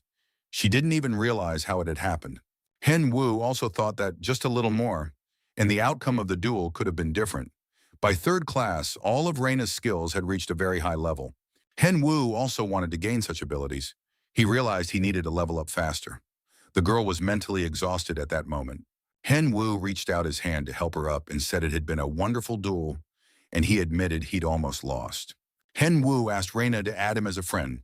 She didn't even realize how it had happened. Hen Wu also thought that just a little more, and the outcome of the duel could have been different. By third class, all of Reina's skills had reached a very high level. Hen Wu also wanted to gain such abilities. He realized he needed to level up faster. The girl was mentally exhausted at that moment. Hen Wu reached out his hand to help her up and said it had been a wonderful duel, and he admitted he'd almost lost. Hen Wu asked Reina to add him as a friend.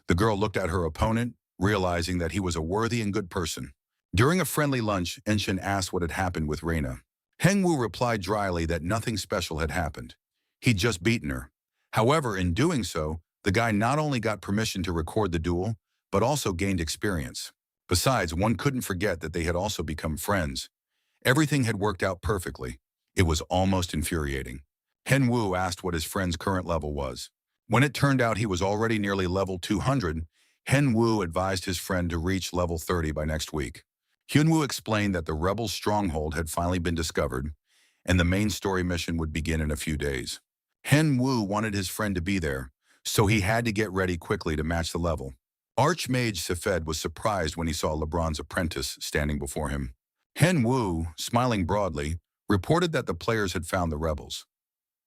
The girl looked at her opponent, realizing that he was a worthy and good person. During a friendly lunch, Enshin asked what had happened with Reina. Hen Wu replied dryly that nothing special had happened. He'd just beaten her. However, in doing so, the guy not only got permission to record the duel, but also gained experience. Besides, one couldn't forget that they had also become friends. Everything had worked out perfectly. It was almost infuriating. Hen Wu asked what his friend's current level was. When it turned out he was already nearly level 200, Hen Wu advised his friend to reach level 30 by next week. Hyun Woo explained that the rebels' stronghold had finally been discovered, and the main story mission would begin in a few days. Hen Wu wanted his friend to be there, so he had to get ready quickly to match the level. Archmage Sefed was surprised when he saw LeBron's apprentice standing before him. Hen Wu, smiling broadly, reported that the players had found the rebels.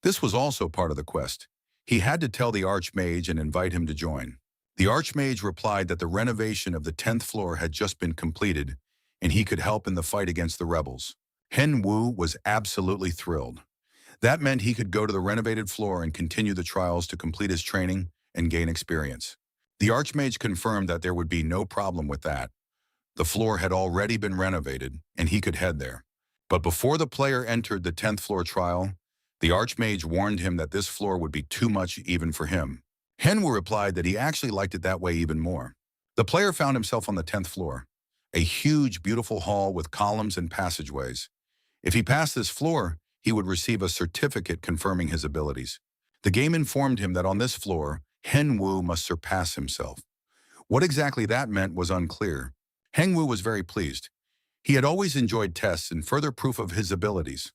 This was also part of the quest. He had to tell the Archmage and invite him to join. The Archmage replied that the renovation of the 10th floor had just been completed, and he could help in the fight against the rebels. Hen Wu was absolutely thrilled. That meant he could go to the renovated floor and continue the trials to complete his training and gain experience. The Archmage confirmed that there would be no problem with that. The floor had already been renovated, and he could head there. But before the player entered the 10th floor trial, the Archmage warned him that this floor would be too much even for him. Hen Wu replied that he actually liked it that way even more. The player found himself on the 10th floor, a huge, beautiful hall with columns and passageways. If he passed this floor, he would receive a certificate confirming his abilities. The game informed him that on this floor, Hen Wu must surpass himself. What exactly that meant was unclear. Hen Wu was very pleased. He had always enjoyed tests and further proof of his abilities.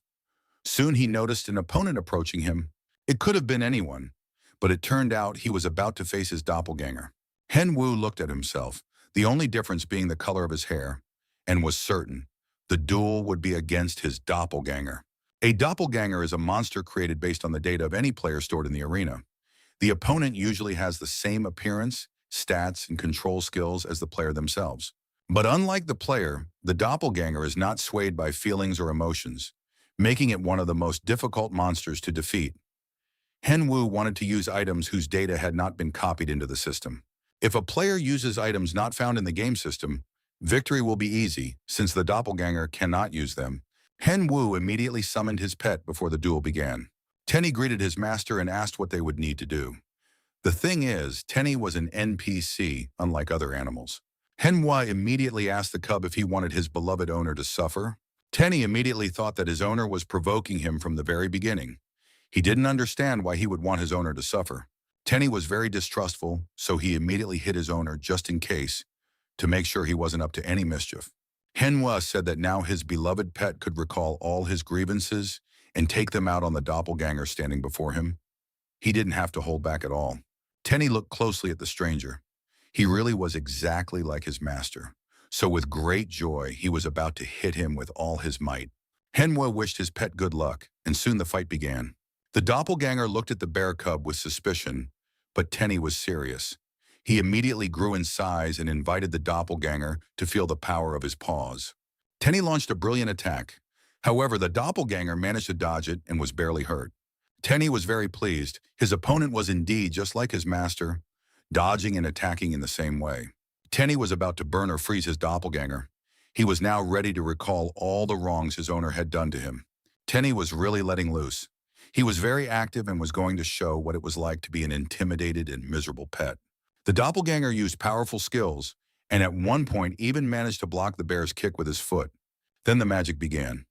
Soon he noticed an opponent approaching him. It could have been anyone, but it turned out he was about to face his doppelganger. Hen Wu looked at himself, the only difference being the color of his hair, and was certain the duel would be against his doppelganger. A doppelganger is a monster created based on the data of any player stored in the arena. The opponent usually has the same appearance, stats, and control skills as the player themselves. But unlike the player, the doppelganger is not swayed by feelings or emotions, making it one of the most difficult monsters to defeat. Hen Wu wanted to use items whose data had not been copied into the system. If a player uses items not found in the game system, victory will be easy, since the doppelganger cannot use them. Hen Wu immediately summoned his pet before the duel began. Tenny greeted his master and asked what they would need to do. The thing is, Tenny was an NPC, unlike other animals. Henhua immediately asked the cub if he wanted his beloved owner to suffer. Tenny immediately thought that his owner was provoking him from the very beginning. He didn't understand why he would want his owner to suffer. Tenny was very distrustful, so he immediately hit his owner just in case, to make sure he wasn't up to any mischief. Henhua said that now his beloved pet could recall all his grievances and take them out on the doppelganger standing before him? He didn't have to hold back at all. Tenny looked closely at the stranger. He really was exactly like his master. So with great joy, he was about to hit him with all his might. Henwa wished his pet good luck, and soon the fight began. The doppelganger looked at the bear cub with suspicion, but Tenny was serious. He immediately grew in size and invited the doppelganger to feel the power of his paws. Tenny launched a brilliant attack. However, the doppelganger managed to dodge it and was barely hurt. Tenny was very pleased. His opponent was indeed just like his master, dodging and attacking in the same way. Tenny was about to burn or freeze his doppelganger. He was now ready to recall all the wrongs his owner had done to him. Tenny was really letting loose. He was very active and was going to show what it was like to be an intimidated and miserable pet. The doppelganger used powerful skills, and at one point even managed to block the bear's kick with his foot. Then the magic began.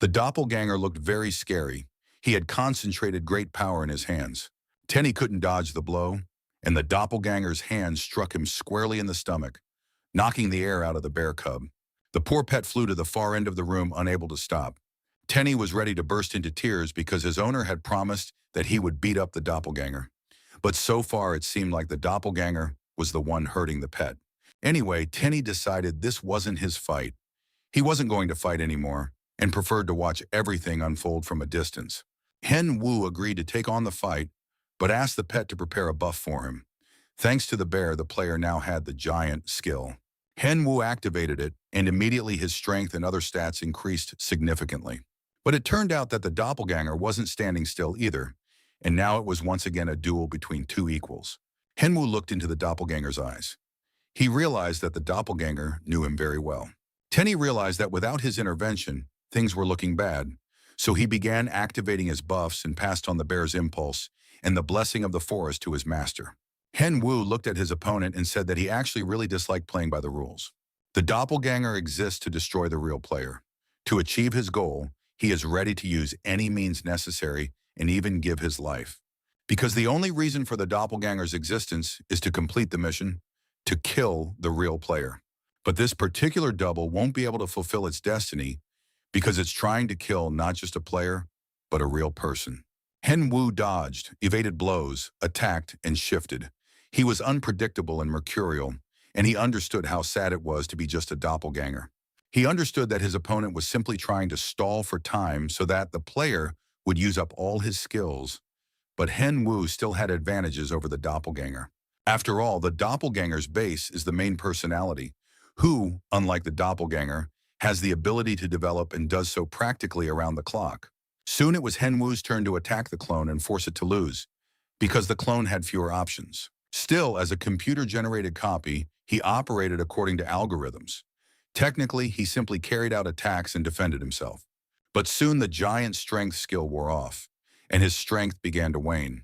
The doppelganger looked very scary. He had concentrated great power in his hands. Tenny couldn't dodge the blow, and the doppelganger's hand struck him squarely in the stomach, knocking the air out of the bear cub. The poor pet flew to the far end of the room, unable to stop. Tenny was ready to burst into tears because his owner had promised that he would beat up the doppelganger. But so far it seemed like the doppelganger was the one hurting the pet. Anyway, Tenny decided this wasn't his fight. He wasn't going to fight anymore and preferred to watch everything unfold from a distance. Hen Wu agreed to take on the fight, but asked the pet to prepare a buff for him. Thanks to the bear, the player now had the giant skill. Hen Wu activated it, and immediately his strength and other stats increased significantly. But it turned out that the doppelganger wasn't standing still either, and now it was once again a duel between two equals. Hen Wu looked into the doppelganger's eyes. He realized that the doppelganger knew him very well. Tenny realized that without his intervention, things were looking bad, so he began activating his buffs and passed on the bear's impulse and the blessing of the forest to his master. Hen Wu looked at his opponent and said that he actually really disliked playing by the rules. The doppelganger exists to destroy the real player. To achieve his goal, he is ready to use any means necessary and even give his life. Because the only reason for the doppelganger's existence is to complete the mission, to kill the real player. But this particular double won't be able to fulfill its destiny because it's trying to kill not just a player, but a real person. Hen Wu dodged, evaded blows, attacked, and shifted. He was unpredictable and mercurial, and he understood how sad it was to be just a doppelganger. He understood that his opponent was simply trying to stall for time so that the player would use up all his skills, but Hen Wu still had advantages over the doppelganger. After all, the doppelganger's base is the main personality, who, unlike the doppelganger, has the ability to develop and does so practically around the clock. Soon it was Hen Wu's turn to attack the clone and force it to lose, because the clone had fewer options. Still, as a computer-generated copy, he operated according to algorithms. Technically, he simply carried out attacks and defended himself. But soon the giant strength skill wore off, and his strength began to wane.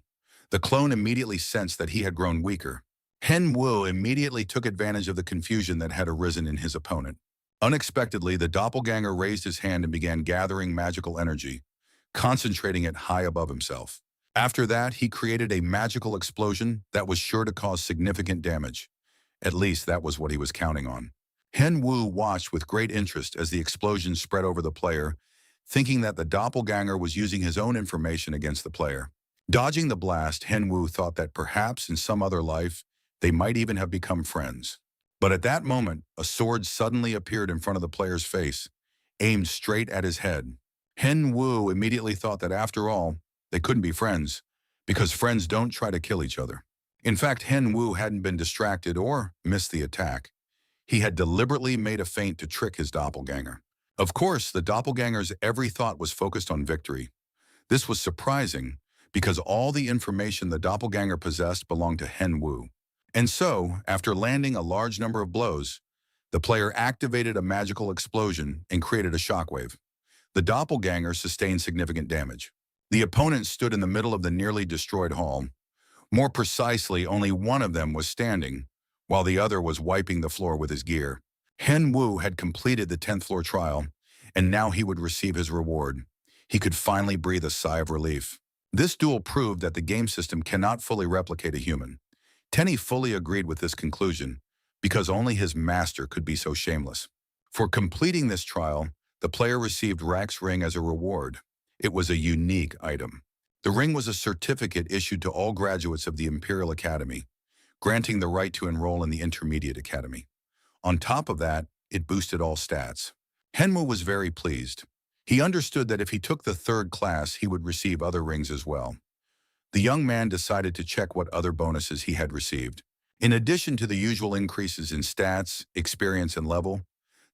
The clone immediately sensed that he had grown weaker. Hen Wu immediately took advantage of the confusion that had arisen in his opponent. Unexpectedly, the doppelganger raised his hand and began gathering magical energy, concentrating it high above himself. After that, he created a magical explosion that was sure to cause significant damage. At least that was what he was counting on. Hen Wu watched with great interest as the explosion spread over the player, thinking that the doppelganger was using his own information against the player. Dodging the blast, Hen Wu thought that perhaps in some other life, they might even have become friends. But at that moment, a sword suddenly appeared in front of the player's face, aimed straight at his head. Hen Wu immediately thought that after all, they couldn't be friends, because friends don't try to kill each other. In fact, Hen Wu hadn't been distracted or missed the attack. He had deliberately made a feint to trick his doppelganger. Of course, the doppelganger's every thought was focused on victory. This was surprising, because all the information the doppelganger possessed belonged to Hen Wu. And so, after landing a large number of blows, the player activated a magical explosion and created a shockwave. The doppelganger sustained significant damage. The opponent stood in the middle of the nearly destroyed hall. More precisely, only one of them was standing, while the other was wiping the floor with his gear. Hen Wu had completed the 10th floor trial, and now he would receive his reward. He could finally breathe a sigh of relief. This duel proved that the game system cannot fully replicate a human. Tenny fully agreed with this conclusion, because only his master could be so shameless. For completing this trial, the player received Rack's ring as a reward, It was a unique item. The ring was a certificate issued to all graduates of the Imperial Academy, granting the right to enroll in the Intermediate Academy. On top of that, it boosted all stats. Henmu was very pleased. He understood that if he took the third class, he would receive other rings as well. The young man decided to check what other bonuses he had received. In addition to the usual increases in stats, experience, and level,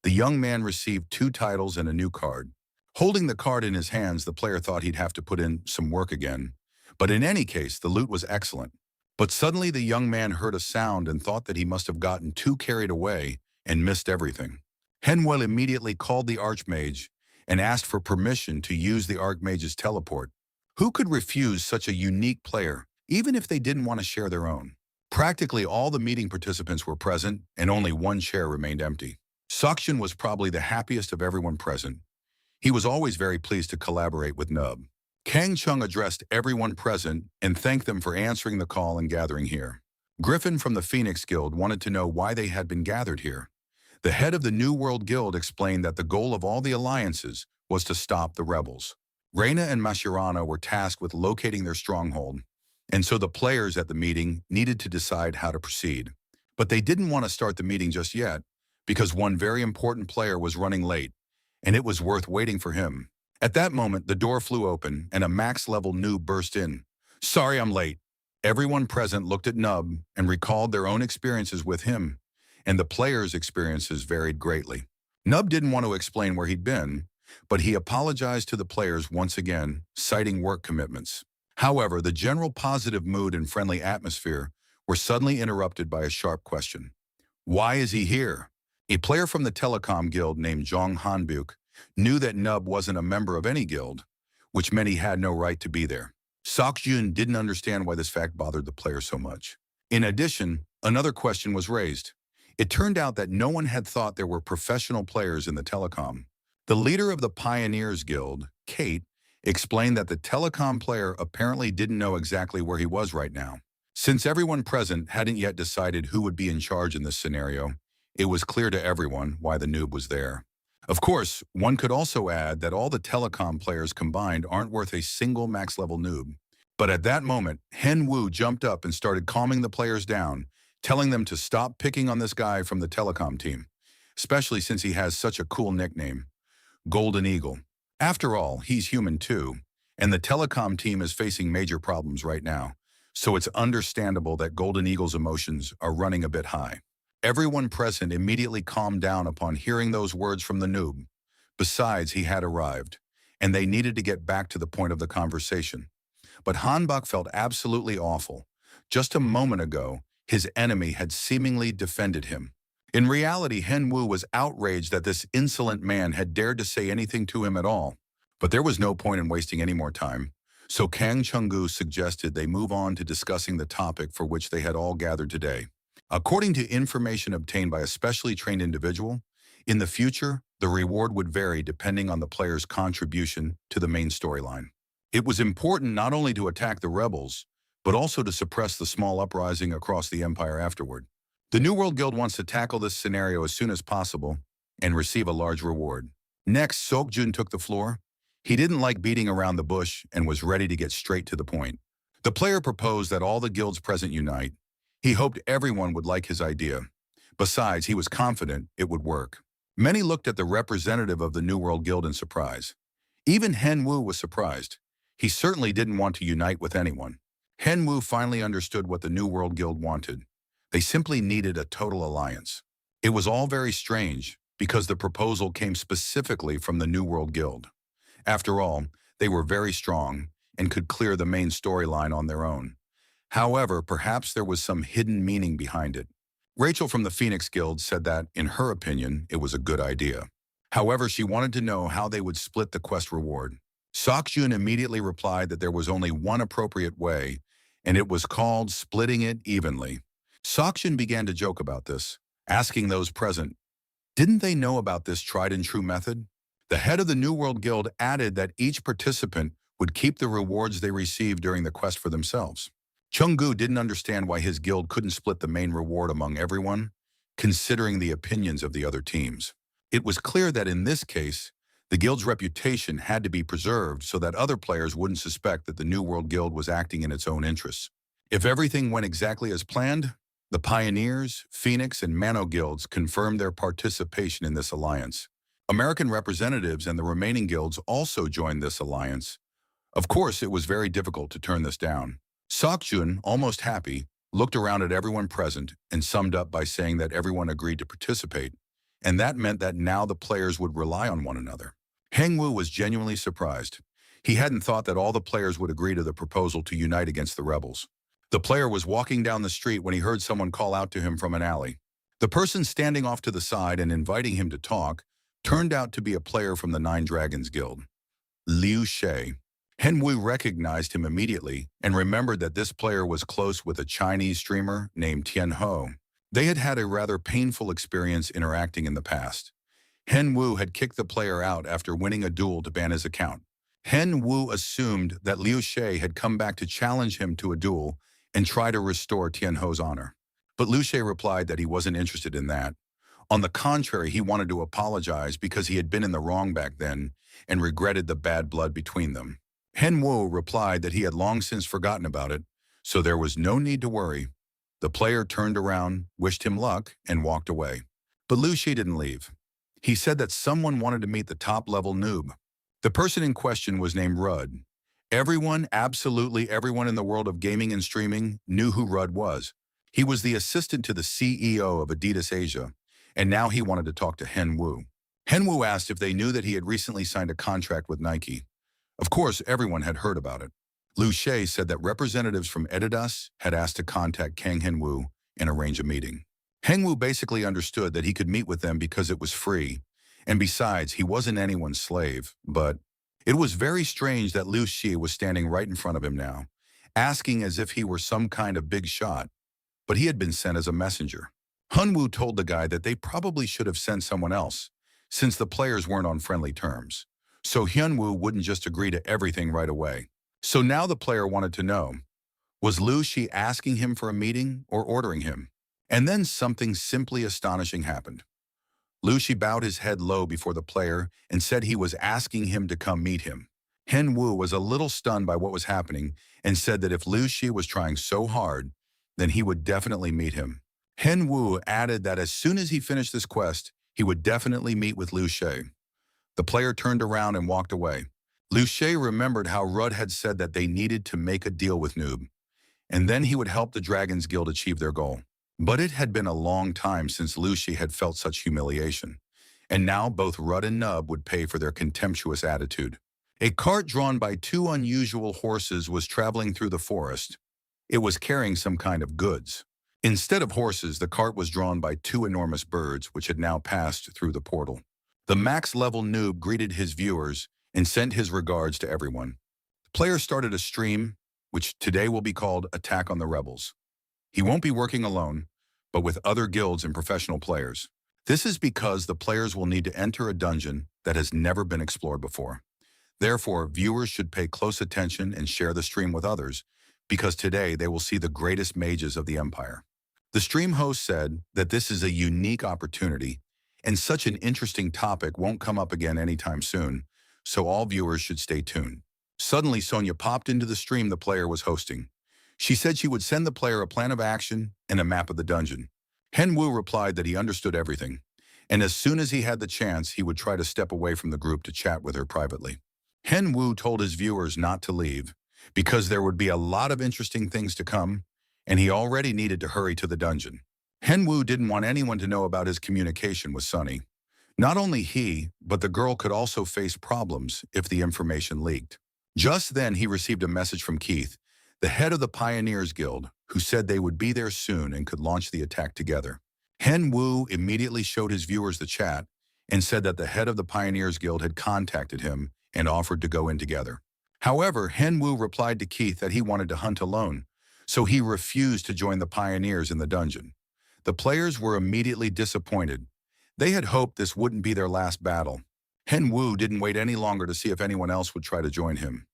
the young man received 2 titles and a new card. Holding the card in his hands, the player thought he'd have to put in some work again. But in any case, the loot was excellent. But suddenly the young man heard a sound and thought that he must have gotten too carried away and missed everything. Henwell immediately called the Archmage and asked for permission to use the Archmage's teleport. Who could refuse such a unique player, even if they didn't want to share their own? Practically all the meeting participants were present, and only one chair remained empty. Seokjun was probably the happiest of everyone present. He was always very pleased to collaborate with Nub. Kang Chung addressed everyone present and thanked them for answering the call and gathering here. Griffin from the Phoenix Guild wanted to know why they had been gathered here. The head of the New World Guild explained that the goal of all the alliances was to stop the rebels. Reina and Mascherano were tasked with locating their stronghold, and so the players at the meeting needed to decide how to proceed. But they didn't want to start the meeting just yet, because one very important player was running late, and it was worth waiting for him. At that moment, the door flew open, and a max-level noob burst in. "Sorry I'm late." Everyone present looked at Nub and recalled their own experiences with him, and the players' experiences varied greatly. Nub didn't want to explain where he'd been, but he apologized to the players once again, citing work commitments. However, the general positive mood and friendly atmosphere were suddenly interrupted by a sharp question. Why is he here? A player from the Telecom Guild named Jong Hanbuk knew that Nub wasn't a member of any guild, which meant he had no right to be there. Seokjun didn't understand why this fact bothered the player so much. In addition, another question was raised. It turned out that no one had thought there were professional players in the telecom. The leader of the Pioneers Guild, Kate, explained that the telecom player apparently didn't know exactly where he was right now. Since everyone present hadn't yet decided who would be in charge in this scenario, it was clear to everyone why the noob was there. Of course, one could also add that all the telecom players combined aren't worth a single max-level noob. But at that moment, Hen Wu jumped up and started calming the players down, telling them to stop picking on this guy from the telecom team, especially since he has such a cool nickname, Golden Eagle. After all, he's human too, and the telecom team is facing major problems right now, so it's understandable that Golden Eagle's emotions are running a bit high. Everyone present immediately calmed down upon hearing those words from the noob. Besides, he had arrived, and they needed to get back to the point of the conversation. But Hanbok felt absolutely awful. Just a moment ago, his enemy had seemingly defended him. In reality, Hen Wu was outraged that this insolent man had dared to say anything to him at all. But there was no point in wasting any more time, so Kang Chung-gu suggested they move on to discussing the topic for which they had all gathered today. According to information obtained by a specially trained individual, in the future, the reward would vary depending on the player's contribution to the main storyline. It was important not only to attack the rebels, but also to suppress the small uprising across the empire afterward. The New World Guild wants to tackle this scenario as soon as possible and receive a large reward. Next, Seokjun took the floor. He didn't like beating around the bush and was ready to get straight to the point. The player proposed that all the guilds present unite. He hoped everyone would like his idea. Besides, he was confident it would work. Many looked at the representative of the New World Guild in surprise. Even Hen Wu was surprised. He certainly didn't want to unite with anyone. Hen Wu finally understood what the New World Guild wanted. They simply needed a total alliance. It was all very strange because the proposal came specifically from the New World Guild. After all, they were very strong and could clear the main storyline on their own. However, perhaps there was some hidden meaning behind it. Rachel from the Phoenix Guild said that, in her opinion, it was a good idea. However, she wanted to know how they would split the quest reward. Seokjun immediately replied that there was only one appropriate way, and it was called splitting it evenly. Seokjun began to joke about this, asking those present, didn't they know about this tried-and-true method? The head of the New World Guild added that each participant would keep the rewards they received during the quest for themselves. Chung-gu didn't understand why his guild couldn't split the main reward among everyone, considering the opinions of the other teams. It was clear that in this case, The guild's reputation had to be preserved so that other players wouldn't suspect that the New World Guild was acting in its own interests. If everything went exactly as planned, the Pioneers, Phoenix, and Mano guilds confirmed their participation in this alliance. American representatives and the remaining guilds also joined this alliance. Of course, it was very difficult to turn this down. Seokjun, almost happy, looked around at everyone present and summed up by saying that everyone agreed to participate, and that meant that now the players would rely on one another. Hengwoo was genuinely surprised. He hadn't thought that all the players would agree to the proposal to unite against the rebels. The player was walking down the street when he heard someone call out to him from an alley. The person standing off to the side and inviting him to talk turned out to be a player from the Nine Dragons Guild, Liu She. Hengwoo recognized him immediately and remembered that this player was close with a Chinese streamer named Tian Ho. They had had a rather painful experience interacting in the past. Hengwoo had kicked the player out after winning a duel to ban his account. Hengwoo assumed that Liu She had come back to challenge him to a duel and try to restore Tian Ho's honor. But Liu She replied that he wasn't interested in that. On the contrary, he wanted to apologize because he had been in the wrong back then and regretted the bad blood between them. Hengwoo replied that he had long since forgotten about it, so there was no need to worry. The player turned around, wished him luck, and walked away. But Liu She didn't leave. He said that someone wanted to meet the top-level noob. The person in question was named Rudd. Everyone, absolutely everyone in the world of gaming and streaming knew who Rudd was. He was the assistant to the CEO of Adidas Asia, and now he wanted to talk to Hengwoo. Hengwoo asked if they knew that he had recently signed a contract with Nike. Of course, everyone had heard about it. Liu She said that representatives from Adidas had asked to contact Kang Hengwoo and arrange a meeting. Hengwoo basically understood that he could meet with them because it was free, and besides, he wasn't anyone's slave, but it was very strange that Liu She was standing right in front of him now, asking as if he were some kind of big shot, but he had been sent as a messenger. Hengwoo told the guy that they probably should have sent someone else, since the players weren't on friendly terms. So Hengwoo wouldn't just agree to everything right away. So now the player wanted to know, was Liu She asking him for a meeting or ordering him? And then something simply astonishing happened. Liu She bowed his head low before the player and said he was asking him to come meet him. Hengwoo was a little stunned by what was happening and said that if Liu She was trying so hard, then he would definitely meet him. Hengwoo added that as soon as he finished this quest, he would definitely meet with Liu She. The player turned around and walked away. Liu She remembered how Rudd had said that they needed to make a deal with Noob, and then he would help the Dragons Guild achieve their goal. But it had been a long time since Liu She had felt such humiliation, and now both Rudd and Nub would pay for their contemptuous attitude. A cart drawn by two unusual horses was traveling through the forest. It was carrying some kind of goods. Instead of horses, the cart was drawn by two enormous birds, which had now passed through the portal. The max-level noob greeted his viewers and sent his regards to everyone. The player started a stream, which today will be called Attack on the Rebels. He won't be working alone, but with other guilds and professional players. This is because the players will need to enter a dungeon that has never been explored before. Therefore, viewers should pay close attention and share the stream with others, because today they will see the greatest mages of the Empire. The stream host said that this is a unique opportunity, and such an interesting topic won't come up again anytime soon, so all viewers should stay tuned. Suddenly, Sonia popped into the stream the player was hosting. She said she would send the player a plan of action and a map of the dungeon. Hengwoo replied that he understood everything, and as soon as he had the chance, he would try to step away from the group to chat with her privately. Hengwoo told his viewers not to leave, because there would be a lot of interesting things to come, and he already needed to hurry to the dungeon. Hengwoo didn't want anyone to know about his communication with Sunny. Not only he, but the girl could also face problems if the information leaked. Just then, he received a message from Keith, the head of the Pioneers Guild, who said they would be there soon and could launch the attack together. Hengwoo immediately showed his viewers the chat and said that the head of the Pioneers Guild had contacted him and offered to go in together. However, Hengwoo replied to Keith that he wanted to hunt alone, so he refused to join the Pioneers in the dungeon. The players were immediately disappointed. They had hoped this wouldn't be their last battle. Hengwoo didn't wait any longer to see if anyone else would try to join him.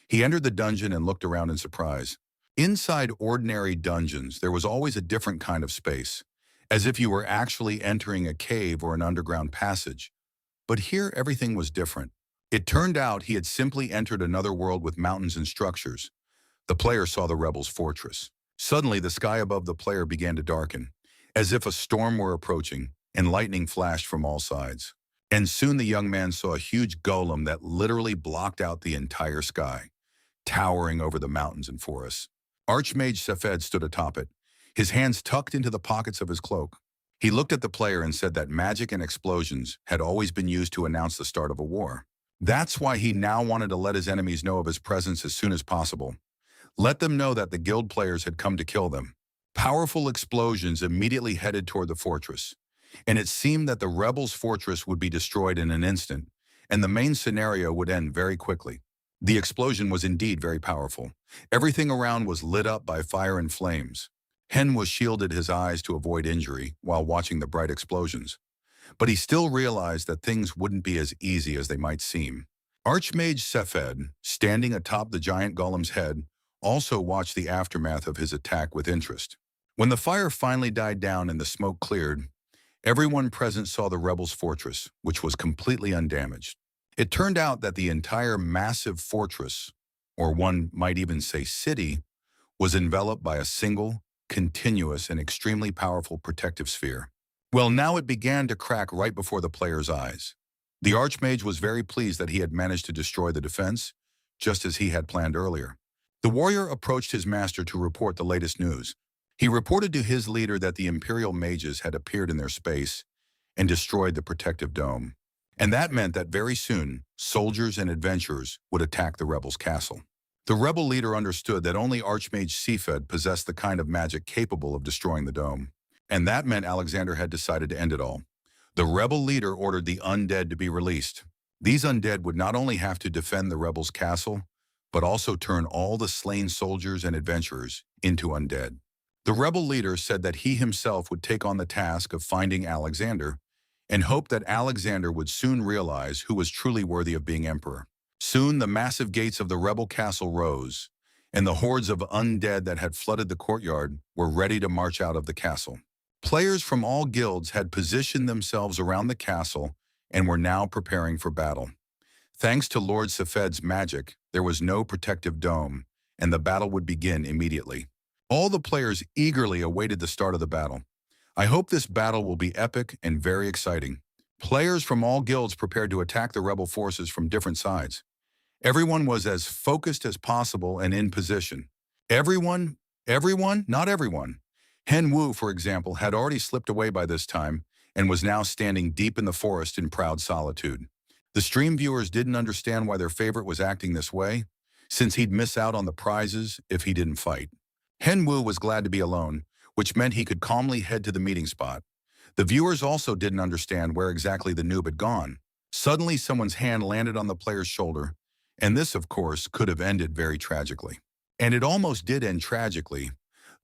He entered the dungeon and looked around in surprise. Inside ordinary dungeons, there was always a different kind of space, as if you were actually entering a cave or an underground passage. But here everything was different. It turned out he had simply entered another world with mountains and structures. The player saw the rebels' fortress. Suddenly, the sky above the player began to darken, as if a storm were approaching, and lightning flashed from all sides. And soon the young man saw a huge golem that literally blocked out the entire sky, towering over the mountains and forests. Archmage Sefed stood atop it, his hands tucked into the pockets of his cloak. He looked at the player and said that magic and explosions had always been used to announce the start of a war. That's why he now wanted to let his enemies know of his presence as soon as possible. Let them know that the guild players had come to kill them. Powerful explosions immediately headed toward the fortress, and it seemed that the rebels' fortress would be destroyed in an instant, and the main scenario would end very quickly. The explosion was indeed very powerful. Everything around was lit up by fire and flames. Henwa shielded his eyes to avoid injury while watching the bright explosions. But he still realized that things wouldn't be as easy as they might seem. Archmage Sefed, standing atop the giant golem's head, also watched the aftermath of his attack with interest. When the fire finally died down and the smoke cleared, everyone present saw the rebels' fortress, which was completely undamaged. It turned out that the entire massive fortress, or one might even say city, was enveloped by a single, continuous, and extremely powerful protective sphere. Well, now it began to crack right before the player's eyes. The Archmage was very pleased that he had managed to destroy the defense, just as he had planned earlier. The warrior approached his master to report the latest news. He reported to his leader that the Imperial mages had appeared in their space and destroyed the protective dome. And that meant that very soon, soldiers and adventurers would attack the rebels' castle. The rebel leader understood that only Archmage Sefed possessed the kind of magic capable of destroying the dome. And that meant Alexander had decided to end it all. The rebel leader ordered the undead to be released. These undead would not only have to defend the rebels' castle, but also turn all the slain soldiers and adventurers into undead. The rebel leader said that he himself would take on the task of finding Alexander and hoped that Alexander would soon realize who was truly worthy of being emperor. Soon the massive gates of the rebel castle rose, and the hordes of undead that had flooded the courtyard were ready to march out of the castle. Players from all guilds had positioned themselves around the castle and were now preparing for battle. Thanks to Lord Sefed's magic, there was no protective dome, and the battle would begin immediately. All the players eagerly awaited the start of the battle. I hope this battle will be epic and very exciting. Players from all guilds prepared to attack the rebel forces from different sides. Everyone was as focused as possible and in position. Everyone, not everyone. Hen Wu, for example, had already slipped away by this time and was now standing deep in the forest in proud solitude. The stream viewers didn't understand why their favorite was acting this way, since he'd miss out on the prizes if he didn't fight. Hen Wu was glad to be alone, which meant he could calmly head to the meeting spot. The viewers also didn't understand where exactly the noob had gone. Suddenly, someone's hand landed on the player's shoulder, and this, of course, could have ended very tragically. And it almost did end tragically,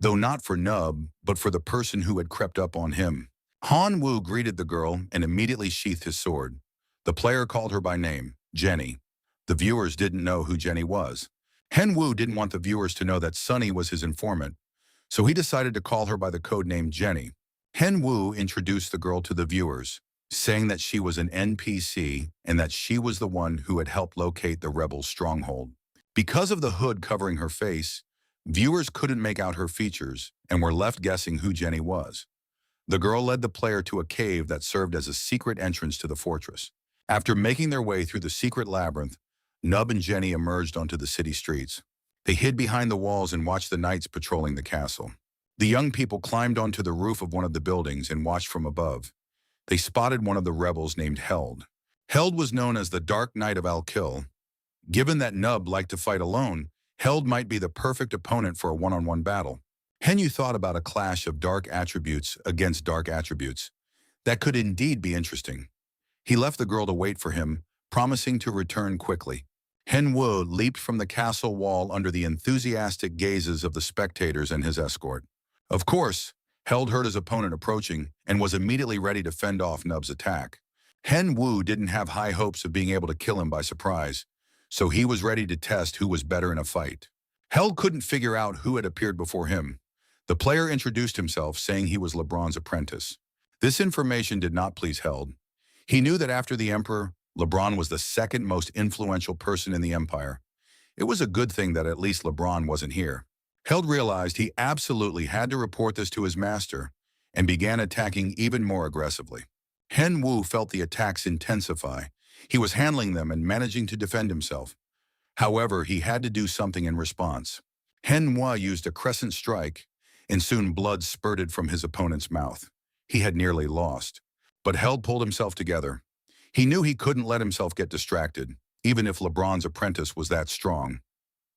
though not for Nub, but for the person who had crept up on him. Han Wu greeted the girl and immediately sheathed his sword. The player called her by name, Jenny. The viewers didn't know who Jenny was. Hen Wu didn't want the viewers to know that Sunny was his informant, so he decided to call her by the code name Jenny. Hen Wu introduced the girl to the viewers, saying that she was an NPC and that she was the one who had helped locate the rebels' stronghold. Because of the hood covering her face, viewers couldn't make out her features and were left guessing who Jenny was. The girl led the player to a cave that served as a secret entrance to the fortress. After making their way through the secret labyrinth, Nub and Jenny emerged onto the city streets. They hid behind the walls and watched the knights patrolling the castle. The young people climbed onto the roof of one of the buildings and watched from above. They spotted one of the rebels named Held. Held was known as the Dark Knight of Al-Kil. Given that Nub liked to fight alone, Held might be the perfect opponent for a one-on-one battle. Henyu thought about a clash of dark attributes against dark attributes. That could indeed be interesting. He left the girl to wait for him, promising to return quickly. Henwu leaped from the castle wall under the enthusiastic gazes of the spectators and his escort. Of course, Held heard his opponent approaching and was immediately ready to fend off Nub's attack. Hen Wu didn't have high hopes of being able to kill him by surprise, so he was ready to test who was better in a fight. Held couldn't figure out who had appeared before him. The player introduced himself, saying he was LeBron's apprentice. This information did not please Held. He knew that after the emperor, LeBron was the second most influential person in the empire. It was a good thing that at least LeBron wasn't here. Held realized he absolutely had to report this to his master and began attacking even more aggressively. Hen Wu felt the attacks intensify. He was handling them and managing to defend himself. However, he had to do something in response. Hen Wu used a crescent strike, and soon blood spurted from his opponent's mouth. He had nearly lost. But Held pulled himself together. He knew he couldn't let himself get distracted, even if LeBron's apprentice was that strong.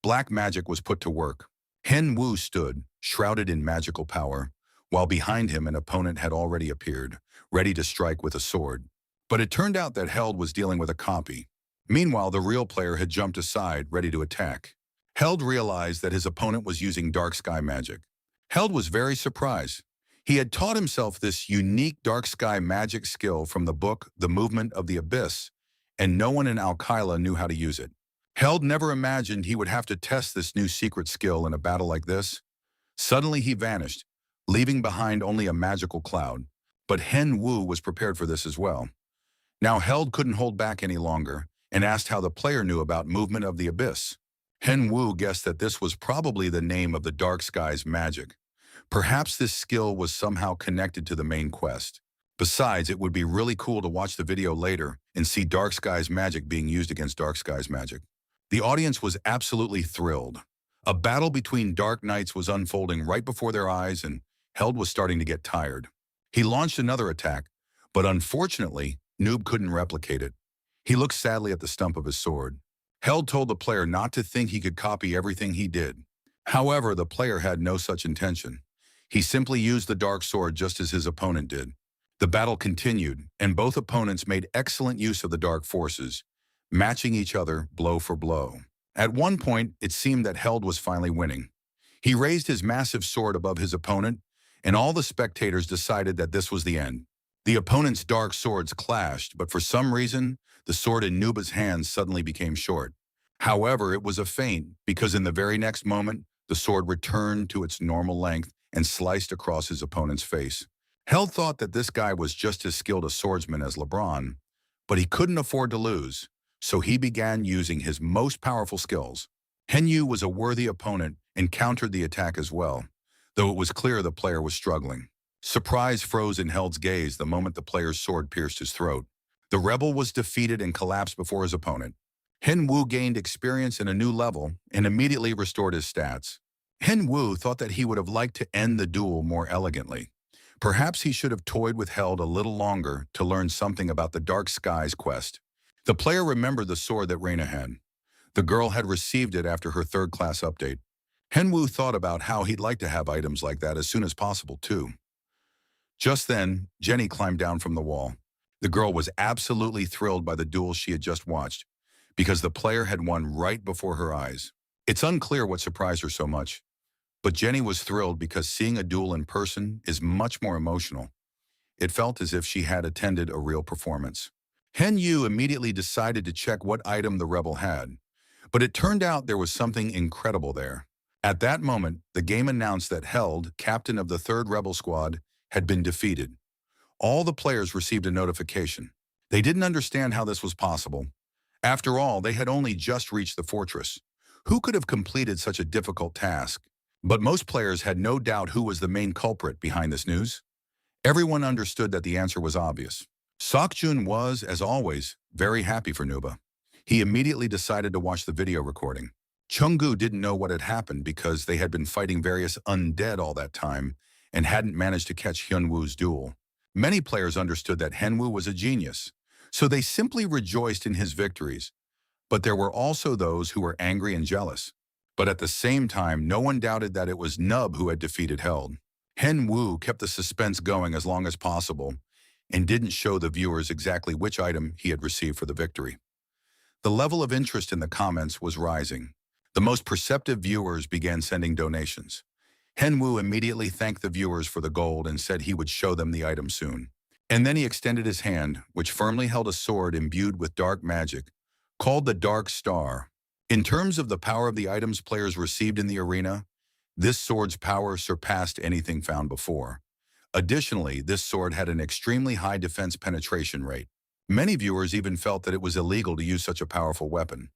Black magic was put to work. Hen Wu stood, shrouded in magical power, while behind him an opponent had already appeared, ready to strike with a sword. But it turned out that Held was dealing with a copy. Meanwhile, the real player had jumped aside, ready to attack. Held realized that his opponent was using dark sky magic. Held was very surprised. He had taught himself this unique dark sky magic skill from the book The Movement of the Abyss, and no one in Al-Qaeda knew how to use it. Held never imagined he would have to test this new secret skill in a battle like this. Suddenly he vanished, leaving behind only a magical cloud. But Hen Wu was prepared for this as well. Now Held couldn't hold back any longer and asked how the player knew about Movement of the Abyss. Hen Wu guessed that this was probably the name of the dark sky's magic. Perhaps this skill was somehow connected to the main quest. Besides, it would be really cool to watch the video later and see dark sky's magic being used against dark sky's magic. The audience was absolutely thrilled. A battle between dark knights was unfolding right before their eyes, and Held was starting to get tired. He launched another attack, but unfortunately, Noob couldn't replicate it. He looked sadly at the stump of his sword. Held told the player not to think he could copy everything he did. However, the player had no such intention. He simply used the dark sword just as his opponent did. The battle continued, and both opponents made excellent use of the dark forces, matching each other blow for blow. At one point, it seemed that Held was finally winning. He raised his massive sword above his opponent, and all the spectators decided that this was the end. The opponent's dark swords clashed, but for some reason, the sword in Nuba's hands suddenly became short. However, it was a feint, because in the very next moment, the sword returned to its normal length and sliced across his opponent's face. Held thought that this guy was just as skilled a swordsman as LeBron, but he couldn't afford to lose, so he began using his most powerful skills. Hen Yu was a worthy opponent and countered the attack as well, though it was clear the player was struggling. Surprise froze in Held's gaze the moment the player's sword pierced his throat. The rebel was defeated and collapsed before his opponent. Hen Wu gained experience in a new level and immediately restored his stats. Hen Wu thought that he would have liked to end the duel more elegantly. Perhaps he should have toyed with Held a little longer to learn something about the Dark Skies quest. The player remembered the sword that Reina had. The girl had received it after her third-class update. Hen Wu thought about how he'd like to have items like that as soon as possible, too. Just then, Jenny climbed down from the wall. The girl was absolutely thrilled by the duel she had just watched, because the player had won right before her eyes. It's unclear what surprised her so much, but Jenny was thrilled because seeing a duel in person is much more emotional. It felt as if she had attended a real performance. Hen Yu immediately decided to check what item the rebel had, but it turned out there was something incredible there. At that moment, the game announced that Held, captain of the 3rd Rebel Squad, had been defeated. All the players received a notification. They didn't understand how this was possible. After all, they had only just reached the fortress. Who could have completed such a difficult task? But most players had no doubt who was the main culprit behind this news. Everyone understood that the answer was obvious. Seokjun was, as always, very happy for Nuba. He immediately decided to watch the video recording. Chunggu didn't know what had happened because they had been fighting various undead all that time and hadn't managed to catch Hyunwoo's duel. Many players understood that Hyunwoo was a genius, so they simply rejoiced in his victories. But there were also those who were angry and jealous. But at the same time, no one doubted that it was Nub who had defeated Held. Hyunwoo kept the suspense going as long as possible and didn't show the viewers exactly which item he had received for the victory. The level of interest in the comments was rising. The most perceptive viewers began sending donations. Hyunwoo immediately thanked the viewers for the gold and said he would show them the item soon. And then he extended his hand, which firmly held a sword imbued with dark magic, called the Dark Star. In terms of the power of the items players received in the arena, this sword's power surpassed anything found before. Additionally, this sword had an extremely high defense penetration rate, Many viewers even felt that it was illegal to use such a powerful weapon.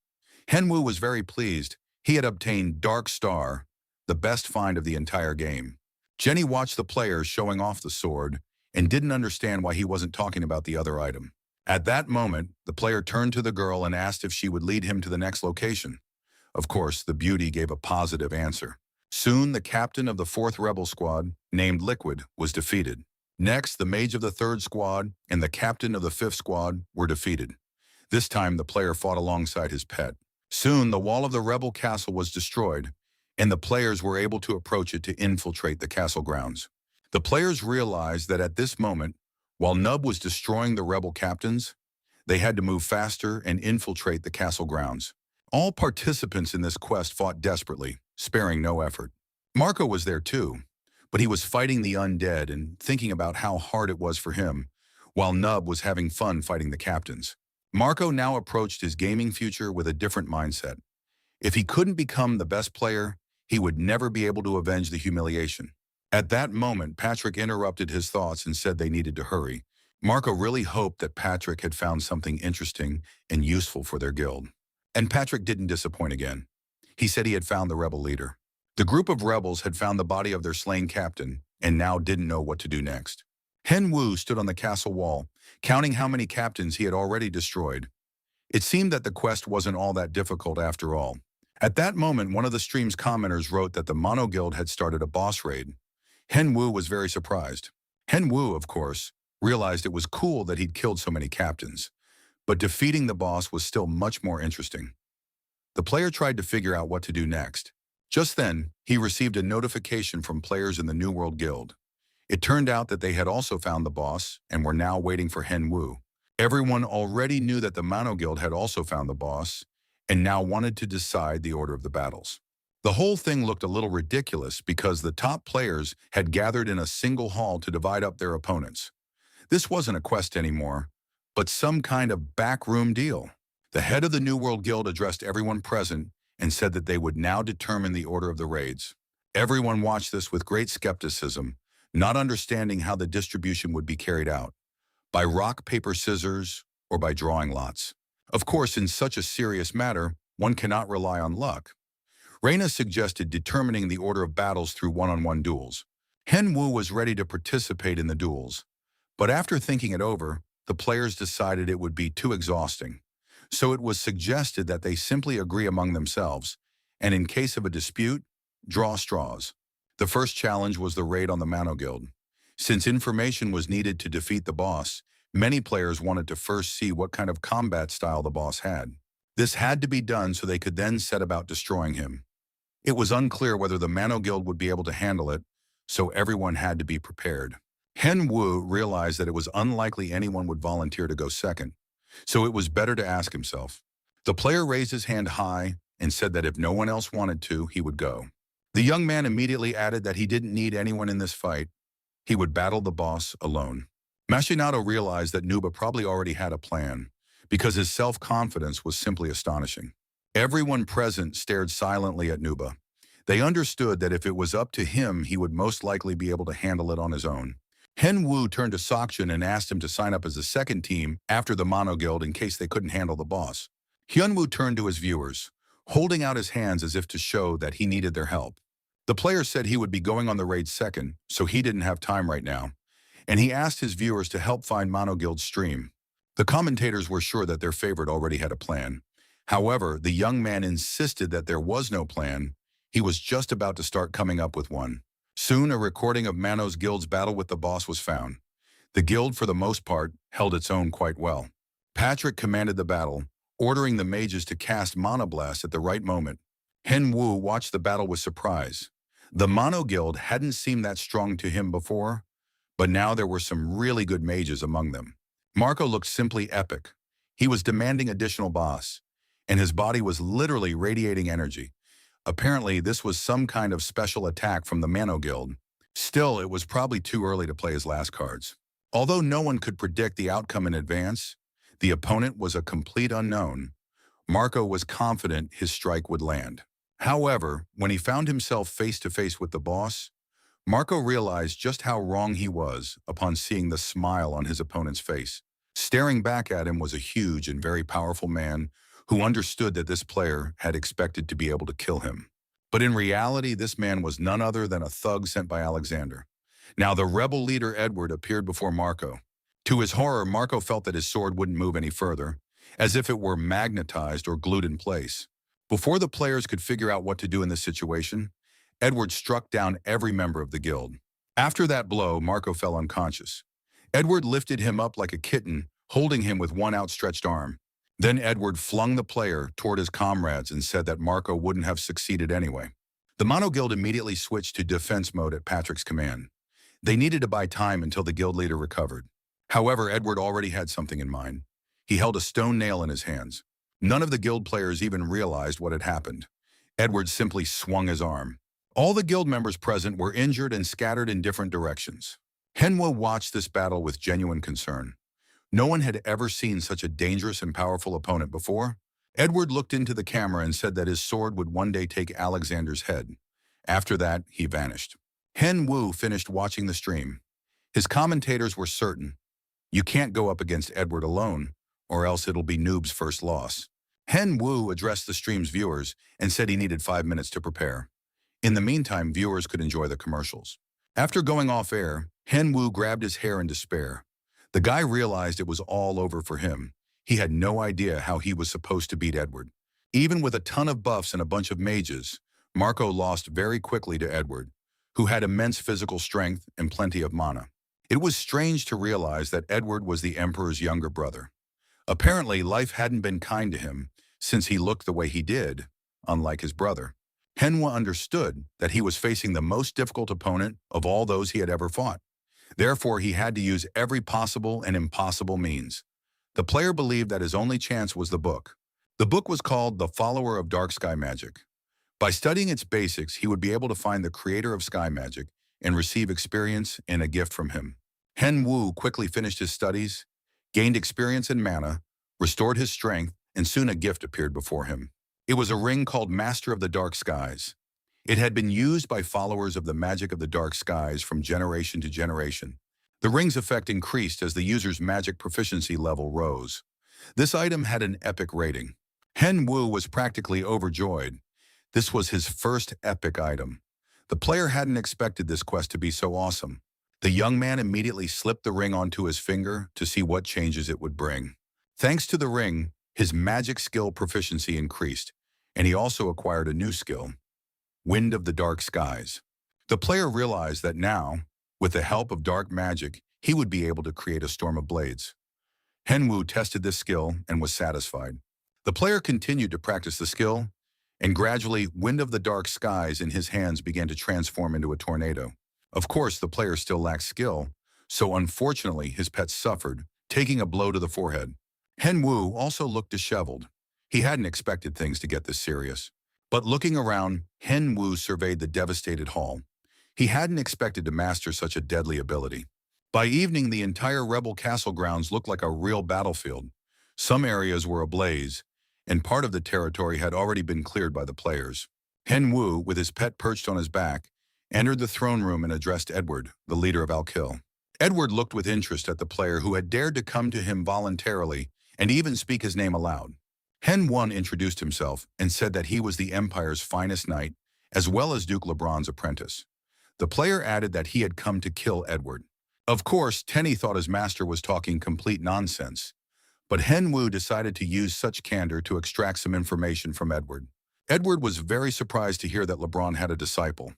Henwu was very pleased. He had obtained Dark Star, the best find of the entire game. Jenny watched the players showing off the sword and didn't understand why he wasn't talking about the other item. At that moment, the player turned to the girl and asked if she would lead him to the next location. Of course, the beauty gave a positive answer. Soon, the captain of the 4th Rebel Squad, named Liquid, was defeated. Next, the mage of the 3rd Squad and the captain of the 5th Squad were defeated. This time, the player fought alongside his pet. Soon, the wall of the rebel castle was destroyed, and the players were able to approach it to infiltrate the castle grounds. The players realized that at this moment, while Nub was destroying the rebel captains, they had to move faster and infiltrate the castle grounds. All participants in this quest fought desperately, sparing no effort. Marco was there too, but he was fighting the undead and thinking about how hard it was for him, while Nub was having fun fighting the captains. Marco now approached his gaming future with a different mindset. If he couldn't become the best player, he would never be able to avenge the humiliation. At that moment, Patrick interrupted his thoughts and said they needed to hurry. Marco really hoped that Patrick had found something interesting and useful for their guild. And Patrick didn't disappoint again. He said he had found the rebel leader. The group of rebels had found the body of their slain captain and now didn't know what to do next. Henwu stood on the castle wall, counting how many captains he had already destroyed. It seemed that the quest wasn't all that difficult after all. At that moment, one of the stream's commenters wrote that the Mono Guild had started a boss raid. Henwu was very surprised. Henwu, of course, realized it was cool that he'd killed so many captains, but defeating the boss was still much more interesting. The player tried to figure out what to do next. Just then, he received a notification from players in the New World Guild. It turned out that they had also found the boss and were now waiting for Henwu. Everyone already knew that the Mono Guild had also found the boss and now wanted to decide the order of the battles. The whole thing looked a little ridiculous because the top players had gathered in a single hall to divide up their opponents. This wasn't a quest anymore, but some kind of backroom deal. The head of the New World Guild addressed everyone present and said that they would now determine the order of the raids. Everyone watched this with great skepticism, not understanding how the distribution would be carried out, by rock, paper, scissors, or by drawing lots. Of course, in such a serious matter, one cannot rely on luck. Reina suggested determining the order of battles through one-on-one duels. Henwu was ready to participate in the duels, but after thinking it over, the players decided it would be too exhausting. So it was suggested that they simply agree among themselves, and in case of a dispute, draw straws. The first challenge was the raid on the Mono Guild. Since information was needed to defeat the boss, many players wanted to first see what kind of combat style the boss had. This had to be done so they could then set about destroying him. It was unclear whether the Mono Guild would be able to handle it, so everyone had to be prepared. Henwu realized that it was unlikely anyone would volunteer to go second, so it was better to ask himself. The player raised his hand high and said that if no one else wanted to, he would go. The young man immediately added that he didn't need anyone in this fight. He would battle the boss alone. Machinato realized that Nuba probably already had a plan, because his self-confidence was simply astonishing. Everyone present stared silently at Nuba. They understood that if it was up to him, he would most likely be able to handle it on his own. Henwu turned to Sakjin and asked him to sign up as the second team after the Mono Guild in case they couldn't handle the boss. Hyunwoo turned to his viewers, holding out his hands as if to show that he needed their help. The player said he would be going on the raid second, so he didn't have time right now, and he asked his viewers to help find Mono Guild's stream. The commentators were sure that their favorite already had a plan. However, the young man insisted that there was no plan. He was just about to start coming up with one. Soon, a recording of Mano's guild's battle with the boss was found. The guild, for the most part, held its own quite well. Patrick commanded the battle, ordering the mages to cast Mana Blast at the right moment. Henwu watched the battle with surprise. The Mono Guild hadn't seemed that strong to him before, but now there were some really good mages among them. Marco looked simply epic. He was demanding additional boss, and his body was literally radiating energy. Apparently, this was some kind of special attack from the Mono Guild. Still, it was probably too early to play his last cards. Although no one could predict the outcome in advance, the opponent was a complete unknown. Marco was confident his strike would land. However, when he found himself face-to-face with the boss, Marco realized just how wrong he was upon seeing the smile on his opponent's face. Staring back at him was a huge and very powerful man who understood that this player had expected to be able to kill him. But in reality, this man was none other than a thug sent by Alexander. Now, the rebel leader Edward appeared before Marco. To his horror, Marco felt that his sword wouldn't move any further, as if it were magnetized or glued in place. Before the players could figure out what to do in this situation, Edward struck down every member of the guild. After that blow, Marco fell unconscious. Edward lifted him up like a kitten, holding him with one outstretched arm. Then Edward flung the player toward his comrades and said that Marco wouldn't have succeeded anyway. The Mono Guild immediately switched to defense mode at Patrick's command. They needed to buy time until the guild leader recovered. However, Edward already had something in mind. He held a stone nail in his hands. None of the guild players even realized what had happened. Edward simply swung his arm. All the guild members present were injured and scattered in different directions. Manhwa watched this battle with genuine concern. No one had ever seen such a dangerous and powerful opponent before. Edward looked into the camera and said that his sword would one day take Alexander's head. After that, he vanished. Manhwa finished watching the stream. His commentators were certain. You can't go up against Edward alone, or else it'll be Noob's first loss. Manhwa addressed the stream's viewers and said he needed 5 minutes to prepare. In the meantime, viewers could enjoy the commercials. After going off air, Manhwa grabbed his hair in despair. The guy realized it was all over for him. He had no idea how he was supposed to beat Edward. Even with a ton of buffs and a bunch of mages, Marco lost very quickly to Edward, who had immense physical strength and plenty of mana. It was strange to realize that Edward was the Emperor's younger brother. Apparently, life hadn't been kind to him since he looked the way he did, unlike his brother. Manhwa understood that he was facing the most difficult opponent of all those he had ever fought. Therefore, he had to use every possible and impossible means. The player believed that his only chance was the book. The book was called The Follower of Dark Sky Magic. By studying its basics, he would be able to find the creator of sky magic and receive experience and a gift from him. Manhwa quickly finished his studies, gained experience in mana, restored his strength, and soon a gift appeared before him. It was a ring called Master of the Dark Skies. It had been used by followers of the magic of the dark skies from generation to generation. The ring's effect increased as the user's magic proficiency level rose. This item had an epic rating. Manhwa was practically overjoyed. This was his first epic item. The player hadn't expected this quest to be so awesome. The young man immediately slipped the ring onto his finger to see what changes it would bring. Thanks to the ring, his magic skill proficiency increased, and he also acquired a new skill, Wind of the Dark Skies. The player realized that now, with the help of dark magic, he would be able to create a storm of blades. Manhwa tested this skill and was satisfied. The player continued to practice the skill, and gradually, Wind of the Dark Skies in his hands began to transform into a tornado. Of course, the player still lacked skill, so unfortunately his pet suffered, taking a blow to the forehead. Manhwa also looked disheveled. He hadn't expected things to get this serious. But looking around, Manhwa surveyed the devastated hall. He hadn't expected to master such a deadly ability. By evening, the entire rebel castle grounds looked like a real battlefield. Some areas were ablaze, and part of the territory had already been cleared by the players. Manhwa, with his pet perched on his back, entered the throne room and addressed Edward, the leader of Al-Kil. Edward looked with interest at the player who had dared to come to him voluntarily and even speak his name aloud. Manhwa introduced himself and said that he was the Empire's finest knight, as well as Duke LeBron's apprentice. The player added that he had come to kill Edward. Of course, Tenny thought his master was talking complete nonsense, but Manhwa decided to use such candor to extract some information from Edward. Edward was very surprised to hear that LeBron had a disciple.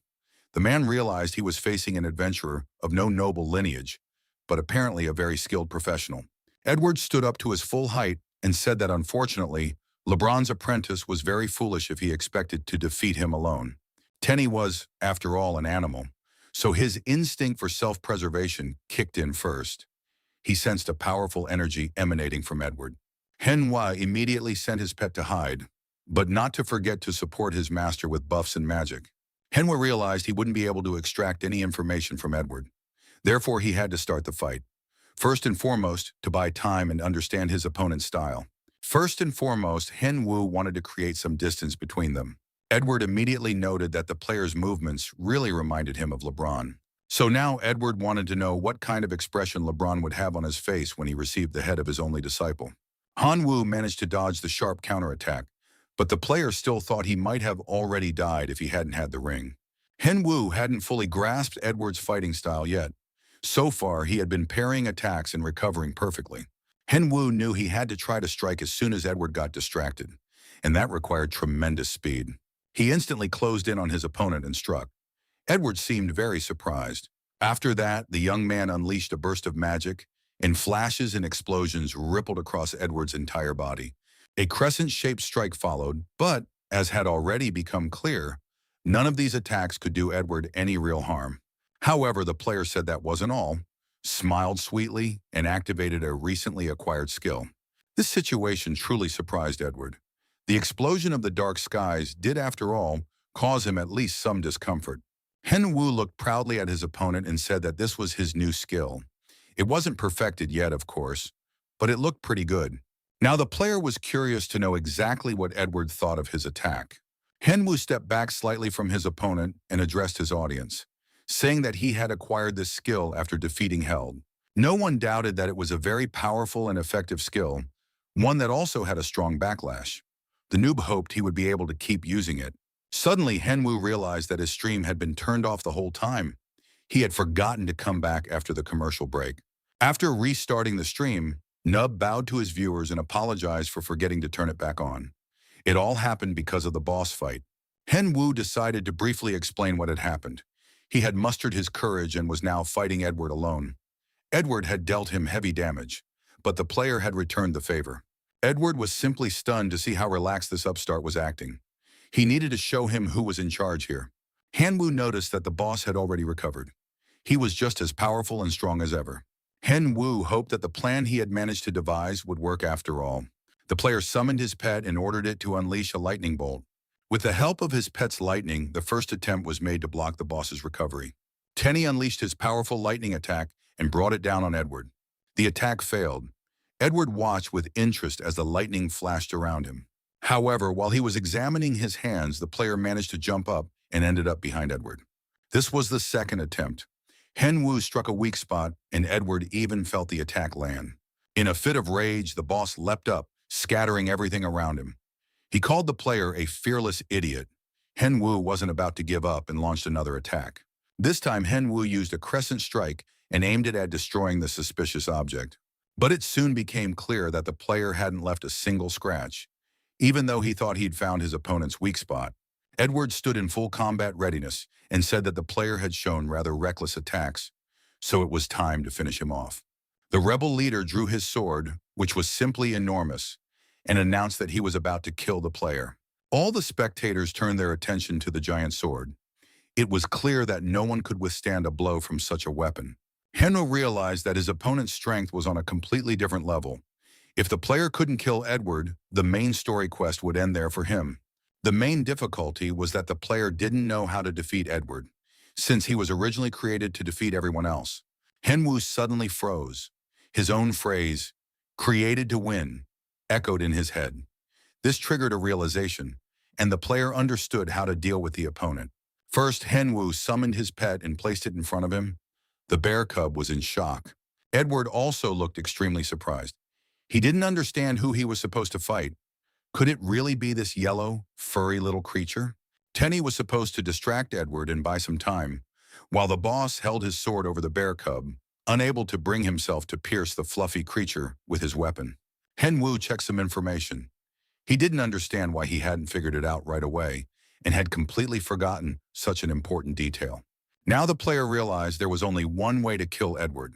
The man realized he was facing an adventurer of no noble lineage, but apparently a very skilled professional. Edward stood up to his full height and said that unfortunately, LeBron's apprentice was very foolish if he expected to defeat him alone. Tenny was, after all, an animal, so his instinct for self-preservation kicked in first. He sensed a powerful energy emanating from Edward. Manhwa immediately sent his pet to hide, but not to forget to support his master with buffs and magic. Manhwa realized he wouldn't be able to extract any information from Edward. Therefore, he had to start the fight. First and foremost, to buy time and understand his opponent's style. First and foremost, Manhwa wanted to create some distance between them. Edward immediately noted that the player's movements really reminded him of LeBron. So now Edward wanted to know what kind of expression LeBron would have on his face when he received the head of his only disciple. Hanwoo managed to dodge the sharp counterattack, but the player still thought he might have already died if he hadn't had the ring. Henwoo hadn't fully grasped Edward's fighting style yet. So far, he had been parrying attacks and recovering perfectly. Henwoo knew he had to try to strike as soon as Edward got distracted, and that required tremendous speed. He instantly closed in on his opponent and struck. Edward seemed very surprised. After that, the young man unleashed a burst of magic, and flashes and explosions rippled across Edward's entire body. A crescent-shaped strike followed, but, as had already become clear, none of these attacks could do Edward any real harm. However, the player said that wasn't all, smiled sweetly, and activated a recently acquired skill. This situation truly surprised Edward. The explosion of the dark skies did, after all, cause him at least some discomfort. Henwoo looked proudly at his opponent and said that this was his new skill. It wasn't perfected yet, of course, but it looked pretty good. Now the player was curious to know exactly what Edward thought of his attack. Henwoo stepped back slightly from his opponent and addressed his audience, saying that he had acquired this skill after defeating Held. No one doubted that it was a very powerful and effective skill, one that also had a strong backlash. The noob hoped he would be able to keep using it. Suddenly, Henwoo realized that his stream had been turned off the whole time. He had forgotten to come back after the commercial break. After restarting the stream, Nub bowed to his viewers and apologized for forgetting to turn it back on. It all happened because of the boss fight. Henwoo decided to briefly explain what had happened. He had mustered his courage and was now fighting Edward alone. Edward had dealt him heavy damage, but the player had returned the favor. Edward was simply stunned to see how relaxed this upstart was acting. He needed to show him who was in charge here. Henwoo noticed that the boss had already recovered. He was just as powerful and strong as ever. Henwoo hoped that the plan he had managed to devise would work after all. The player summoned his pet and ordered it to unleash a lightning bolt. With the help of his pet's lightning, the first attempt was made to block the boss's recovery. Tenny unleashed his powerful lightning attack and brought it down on Edward. The attack failed. Edward watched with interest as the lightning flashed around him. However, while he was examining his hands, the player managed to jump up and ended up behind Edward. This was the second attempt. Henwoo struck a weak spot, and Edward even felt the attack land. In a fit of rage, the boss leapt up, scattering everything around him. He called the player a fearless idiot. Henwoo wasn't about to give up and launched another attack. This time, Henwoo used a crescent strike and aimed it at destroying the suspicious object. But it soon became clear that the player hadn't left a single scratch. Even though he thought he'd found his opponent's weak spot, Edward stood in full combat readiness and said that the player had shown rather reckless attacks, so it was time to finish him off. The rebel leader drew his sword, which was simply enormous, and announced that he was about to kill the player. All the spectators turned their attention to the giant sword. It was clear that no one could withstand a blow from such a weapon. Henro realized that his opponent's strength was on a completely different level. If the player couldn't kill Edward, the main story quest would end there for him. The main difficulty was that the player didn't know how to defeat Edward, since he was originally created to defeat everyone else. Henwoo suddenly froze. His own phrase, "created to win," echoed in his head. This triggered a realization, and the player understood how to deal with the opponent. First, Henwoo summoned his pet and placed it in front of him. The bear cub was in shock. Edward also looked extremely surprised. He didn't understand who he was supposed to fight. Could it really be this yellow, furry little creature? Tenny was supposed to distract Edward and buy some time, while the boss held his sword over the bear cub, unable to bring himself to pierce the fluffy creature with his weapon. Henwoo checked some information. He didn't understand why he hadn't figured it out right away and had completely forgotten such an important detail. Now the player realized there was only one way to kill Edward.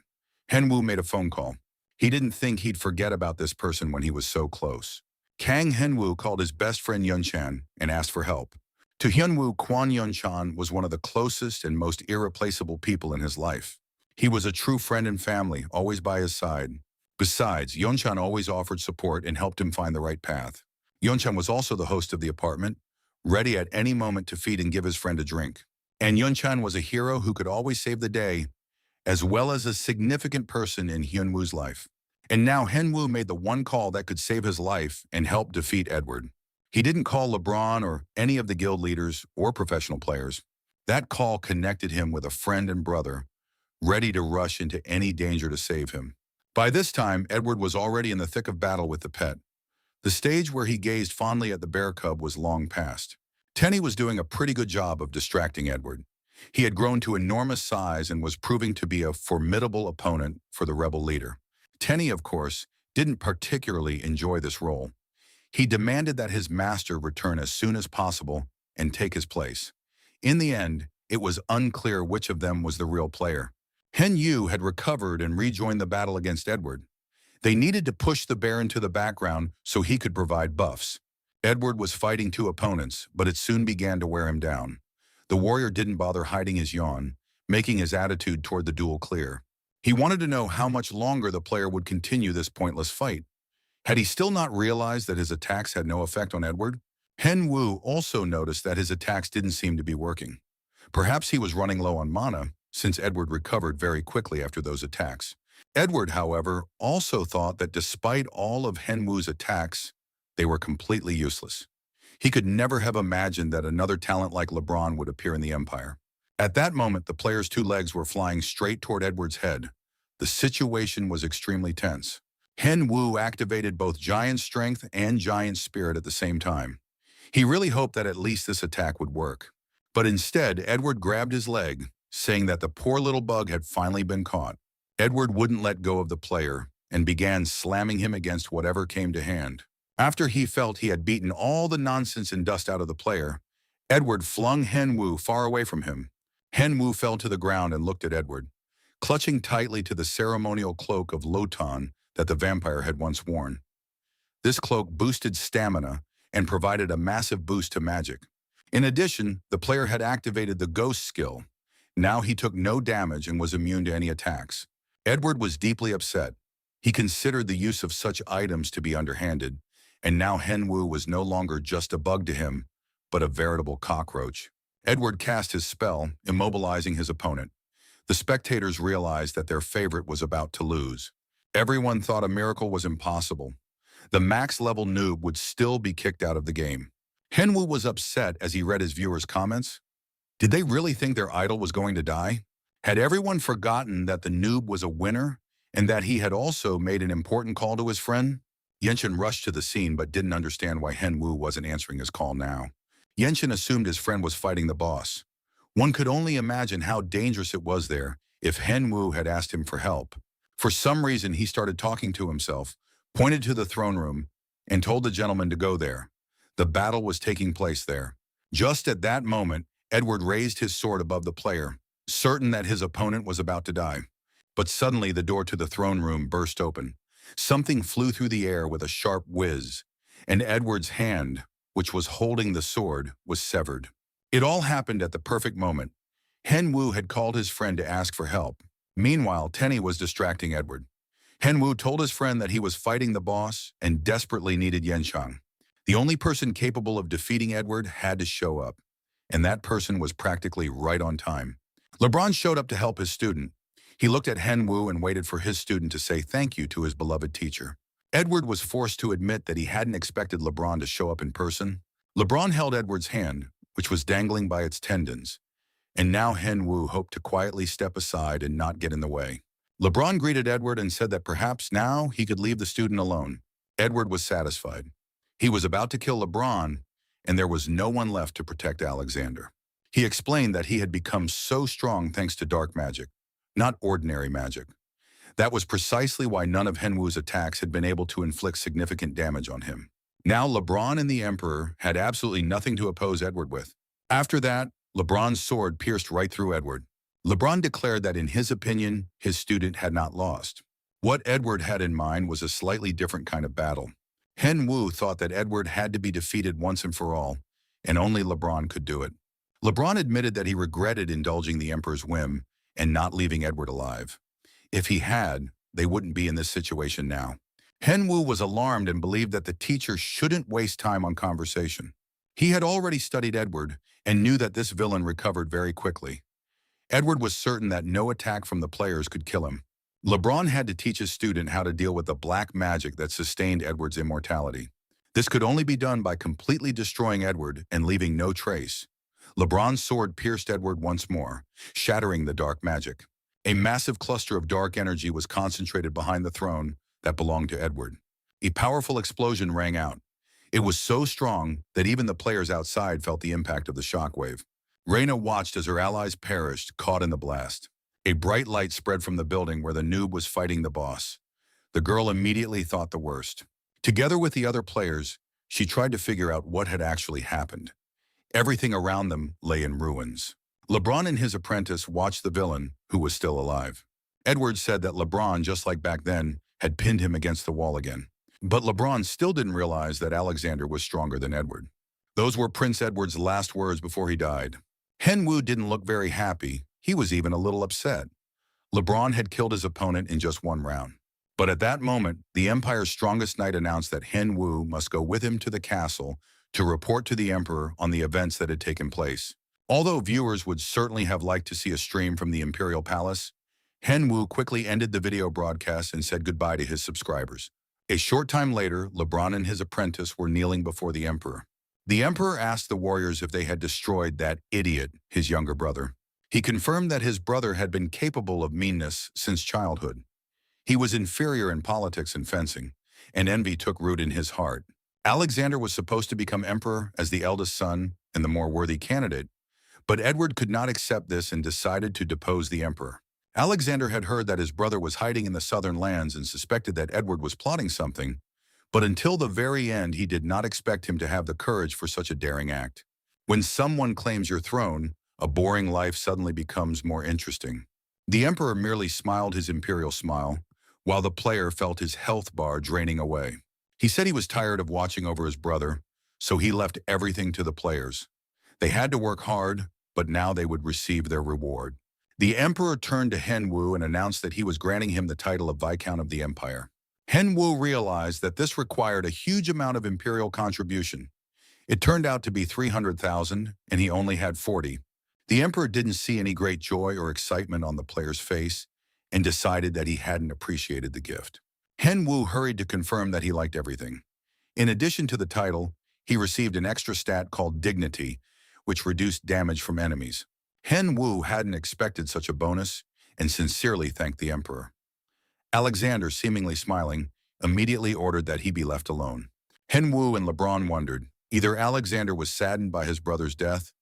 Henwoo made a phone call. He didn't think he'd forget about this person when he was so close. Kang Henwoo called his best friend Yunchan and asked for help. To Hyunwoo, Kwon Yunchan was one of the closest and most irreplaceable people in his life. He was a true friend and family, always by his side. Besides, Yunchan always offered support and helped him find the right path. Yunchan was also the host of the apartment, ready at any moment to feed and give his friend a drink. And Yunchan was a hero who could always save the day, as well as a significant person in Hyunwoo's life. And now Henwoo made the one call that could save his life and help defeat Edward. He didn't call LeBron or any of the guild leaders or professional players. That call connected him with a friend and brother, ready to rush into any danger to save him. By this time, Edward was already in the thick of battle with the pet. The stage where he gazed fondly at the bear cub was long past. Tenny was doing a pretty good job of distracting Edward. He had grown to enormous size and was proving to be a formidable opponent for the rebel leader. Tenny, of course, didn't particularly enjoy this role. He demanded that his master return as soon as possible and take his place. In the end, it was unclear which of them was the real player. Hen Yu had recovered and rejoined the battle against Edward. They needed to push the bear into the background so he could provide buffs. Edward was fighting two opponents, but it soon began to wear him down. The warrior didn't bother hiding his yawn, making his attitude toward the duel clear. He wanted to know how much longer the player would continue this pointless fight. Had he still not realized that his attacks had no effect on Edward? Hen Wu also noticed that his attacks didn't seem to be working. Perhaps he was running low on mana, since Edward recovered very quickly after those attacks. Edward, however, also thought that despite all of Hen Wu's attacks, they were completely useless. He could never have imagined that another talent like LeBron would appear in the Empire. At that moment, the player's two legs were flying straight toward Edward's head. The situation was extremely tense. Hen Wu activated both giant strength and giant spirit at the same time. He really hoped that at least this attack would work. But instead, Edward grabbed his leg, saying that the poor little bug had finally been caught. Edward wouldn't let go of the player and began slamming him against whatever came to hand. After he felt he had beaten all the nonsense and dust out of the player, Edward flung Hen Wu far away from him. Hen Wu fell to the ground and looked at Edward, clutching tightly to the ceremonial cloak of Lotan that the vampire had once worn. This cloak boosted stamina and provided a massive boost to magic. In addition, the player had activated the ghost skill. Now he took no damage and was immune to any attacks. Edward was deeply upset. He considered the use of such items to be underhanded, and now Hen Wu was no longer just a bug to him, but a veritable cockroach. Edward cast his spell, immobilizing his opponent. The spectators realized that their favorite was about to lose. Everyone thought a miracle was impossible. The max-level noob would still be kicked out of the game. Hen Wu was upset as he read his viewers' comments. Did they really think their idol was going to die? Had everyone forgotten that the noob was a winner and that he had also made an important call to his friend? Yenshin rushed to the scene but didn't understand why Hen Wu wasn't answering his call now. Yenshin assumed his friend was fighting the boss. One could only imagine how dangerous it was there if Hen Wu had asked him for help. For some reason, he started talking to himself, pointed to the throne room, and told the gentleman to go there. The battle was taking place there. Just at that moment, Edward raised his sword above the player, certain that his opponent was about to die. But suddenly the door to the throne room burst open. Something flew through the air with a sharp whiz, and Edward's hand, which was holding the sword, was severed. It all happened at the perfect moment. Hen Wu had called his friend to ask for help. Meanwhile, Tenny was distracting Edward. Hen Wu told his friend that he was fighting the boss and desperately needed Yenshang. The only person capable of defeating Edward had to show up, and that person was practically right on time. LeBron showed up to help his student. He looked at Hen Wu and waited for his student to say thank you to his beloved teacher. Edward was forced to admit that he hadn't expected LeBron to show up in person. LeBron held Edward's hand, which was dangling by its tendons, and now Hen Wu hoped to quietly step aside and not get in the way. LeBron greeted Edward and said that perhaps now he could leave the student alone. Edward was satisfied. He was about to kill LeBron, and there was no one left to protect Alexander. He explained that he had become so strong thanks to dark magic, not ordinary magic. That was precisely why none of Hen Wu's attacks had been able to inflict significant damage on him. Now LeBron and the Emperor had absolutely nothing to oppose Edward with. After that, LeBron's sword pierced right through Edward. LeBron declared that in his opinion, his student had not lost. What Edward had in mind was a slightly different kind of battle. Hen Wu thought that Edward had to be defeated once and for all, and only LeBron could do it. LeBron admitted that he regretted indulging the Emperor's whim and not leaving Edward alive. If he had, they wouldn't be in this situation now. Hen Wu was alarmed and believed that the teacher shouldn't waste time on conversation. He had already studied Edward and knew that this villain recovered very quickly. Edward was certain that no attack from the players could kill him. LeBron had to teach his student how to deal with the black magic that sustained Edward's immortality. This could only be done by completely destroying Edward and leaving no trace. LeBron's sword pierced Edward once more, shattering the dark magic. A massive cluster of dark energy was concentrated behind the throne that belonged to Edward. A powerful explosion rang out. It was so strong that even the players outside felt the impact of the shockwave. Reyna watched as her allies perished, caught in the blast. A bright light spread from the building where the noob was fighting the boss. The girl immediately thought the worst. Together with the other players, she tried to figure out what had actually happened. Everything around them lay in ruins. LeBron and his apprentice watched the villain, who was still alive. Edward said that LeBron, just like back then, had pinned him against the wall again. But LeBron still didn't realize that Alexander was stronger than Edward. Those were Prince Edward's last words before he died. Henwu didn't look very happy. He was even a little upset. LeBron had killed his opponent in just one round. But at that moment, the Empire's strongest knight announced that Henwu must go with him to the castle to report to the Emperor on the events that had taken place. Although viewers would certainly have liked to see a stream from the Imperial Palace, Henwu quickly ended the video broadcast and said goodbye to his subscribers. A short time later, LeBron and his apprentice were kneeling before the Emperor. The Emperor asked the warriors if they had destroyed that idiot, his younger brother. He confirmed that his brother had been capable of meanness since childhood. He was inferior in politics and fencing, and envy took root in his heart. Alexander was supposed to become emperor as the eldest son and the more worthy candidate, but Edward could not accept this and decided to depose the emperor. Alexander had heard that his brother was hiding in the southern lands and suspected that Edward was plotting something, but until the very end he did not expect him to have the courage for such a daring act. When someone claims your throne, a boring life suddenly becomes more interesting. The emperor merely smiled his imperial smile, while the player felt his health bar draining away. He said he was tired of watching over his brother, so he left everything to the players. They had to work hard, but now they would receive their reward. The emperor turned to Henwu and announced that he was granting him the title of Viscount of the Empire. Henwu realized that this required a huge amount of imperial contribution. It turned out to be 300,000, and he only had 40. The emperor didn't see any great joy or excitement on the player's face and decided that he hadn't appreciated the gift. Henwu hurried to confirm that he liked everything. In addition to the title, he received an extra stat called Dignity, which reduced damage from enemies. Henwu hadn't expected such a bonus and sincerely thanked the emperor. Alexander, seemingly smiling, immediately ordered that he be left alone. Henwu and LeBron wondered, either Alexander was saddened by his brother's death,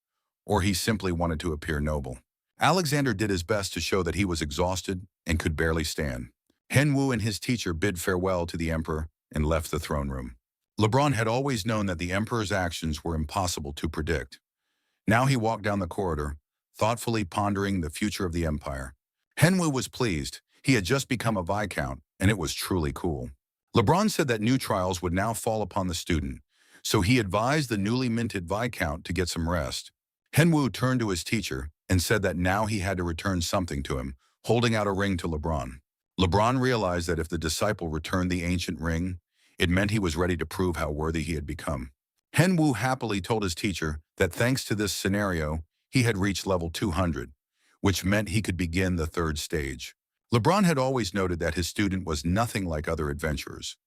or he simply wanted to appear noble. Alexander did his best to show that he was exhausted and could barely stand. Henwu and his teacher bid farewell to the emperor and left the throne room. LeBron had always known that the emperor's actions were impossible to predict. Now he walked down the corridor, thoughtfully pondering the future of the empire. Henwu was pleased. He had just become a viscount, and it was truly cool. LeBron said that new trials would now fall upon the student, so he advised the newly minted viscount to get some rest. Henwu turned to his teacher and said that now he had to return something to him, holding out a ring to LeBron. LeBron realized that if the disciple returned the ancient ring, it meant he was ready to prove how worthy he had become. Henwu happily told his teacher that thanks to this scenario, he had reached level 200, which meant he could begin the third stage. LeBron had always noted that his student was nothing like other adventurers.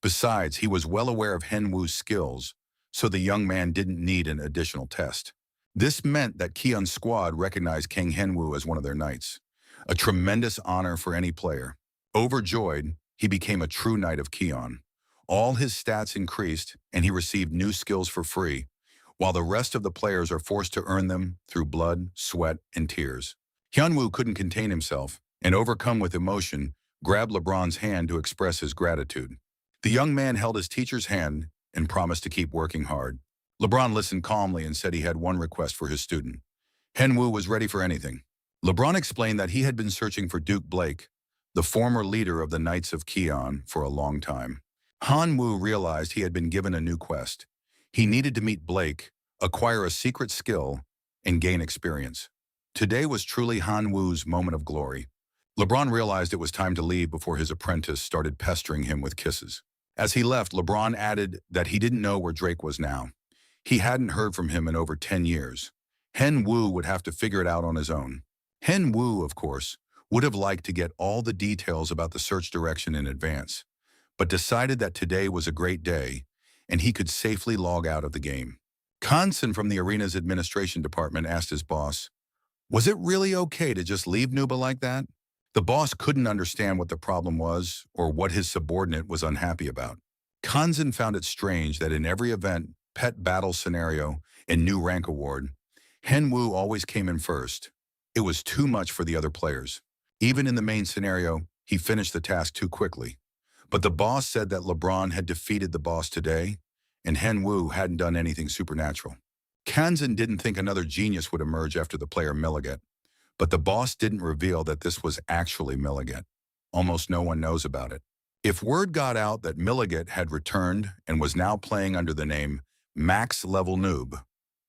Besides, he was well aware of Henwu's skills, so the young man didn't need an additional test. This meant that Keon's squad recognized King Henwu as one of their knights, a tremendous honor for any player. Overjoyed, he became a true knight of Keon. All his stats increased, and he received new skills for free, while the rest of the players are forced to earn them through blood, sweat, and tears. Hyunwoo couldn't contain himself, and overcome with emotion, grabbed LeBron's hand to express his gratitude. The young man held his teacher's hand and promised to keep working hard. LeBron listened calmly and said he had one request for his student. Henwu was ready for anything. LeBron explained that he had been searching for Duke Blake, the former leader of the Knights of Keon, for a long time. Hanwoo realized he had been given a new quest. He needed to meet Blake, acquire a secret skill, and gain experience. Today was truly Hanwoo's moment of glory. LeBron realized it was time to leave before his apprentice started pestering him with kisses. As he left, LeBron added that he didn't know where Drake was now. He hadn't heard from him in over 10 years. Henwu would have to figure it out on his own. Henwu, of course, would have liked to get all the details about the search direction in advance, but decided that today was a great day and he could safely log out of the game. Kansen from the arena's administration department asked his boss, was it really okay to just leave Nuba like that? The boss couldn't understand what the problem was or what his subordinate was unhappy about. Kansen found it strange that in every event, pet battle scenario, and new rank award, Henwoo always came in first. It was too much for the other players. Even in the main scenario, he finished the task too quickly. But the boss said that LeBron had defeated the boss today, and Henwoo hadn't done anything supernatural. Kansen didn't think another genius would emerge after the player Milliget, but the boss didn't reveal that this was actually Milliget. Almost no one knows about it. If word got out that Milliget had returned and was now playing under the name Max Level Noob,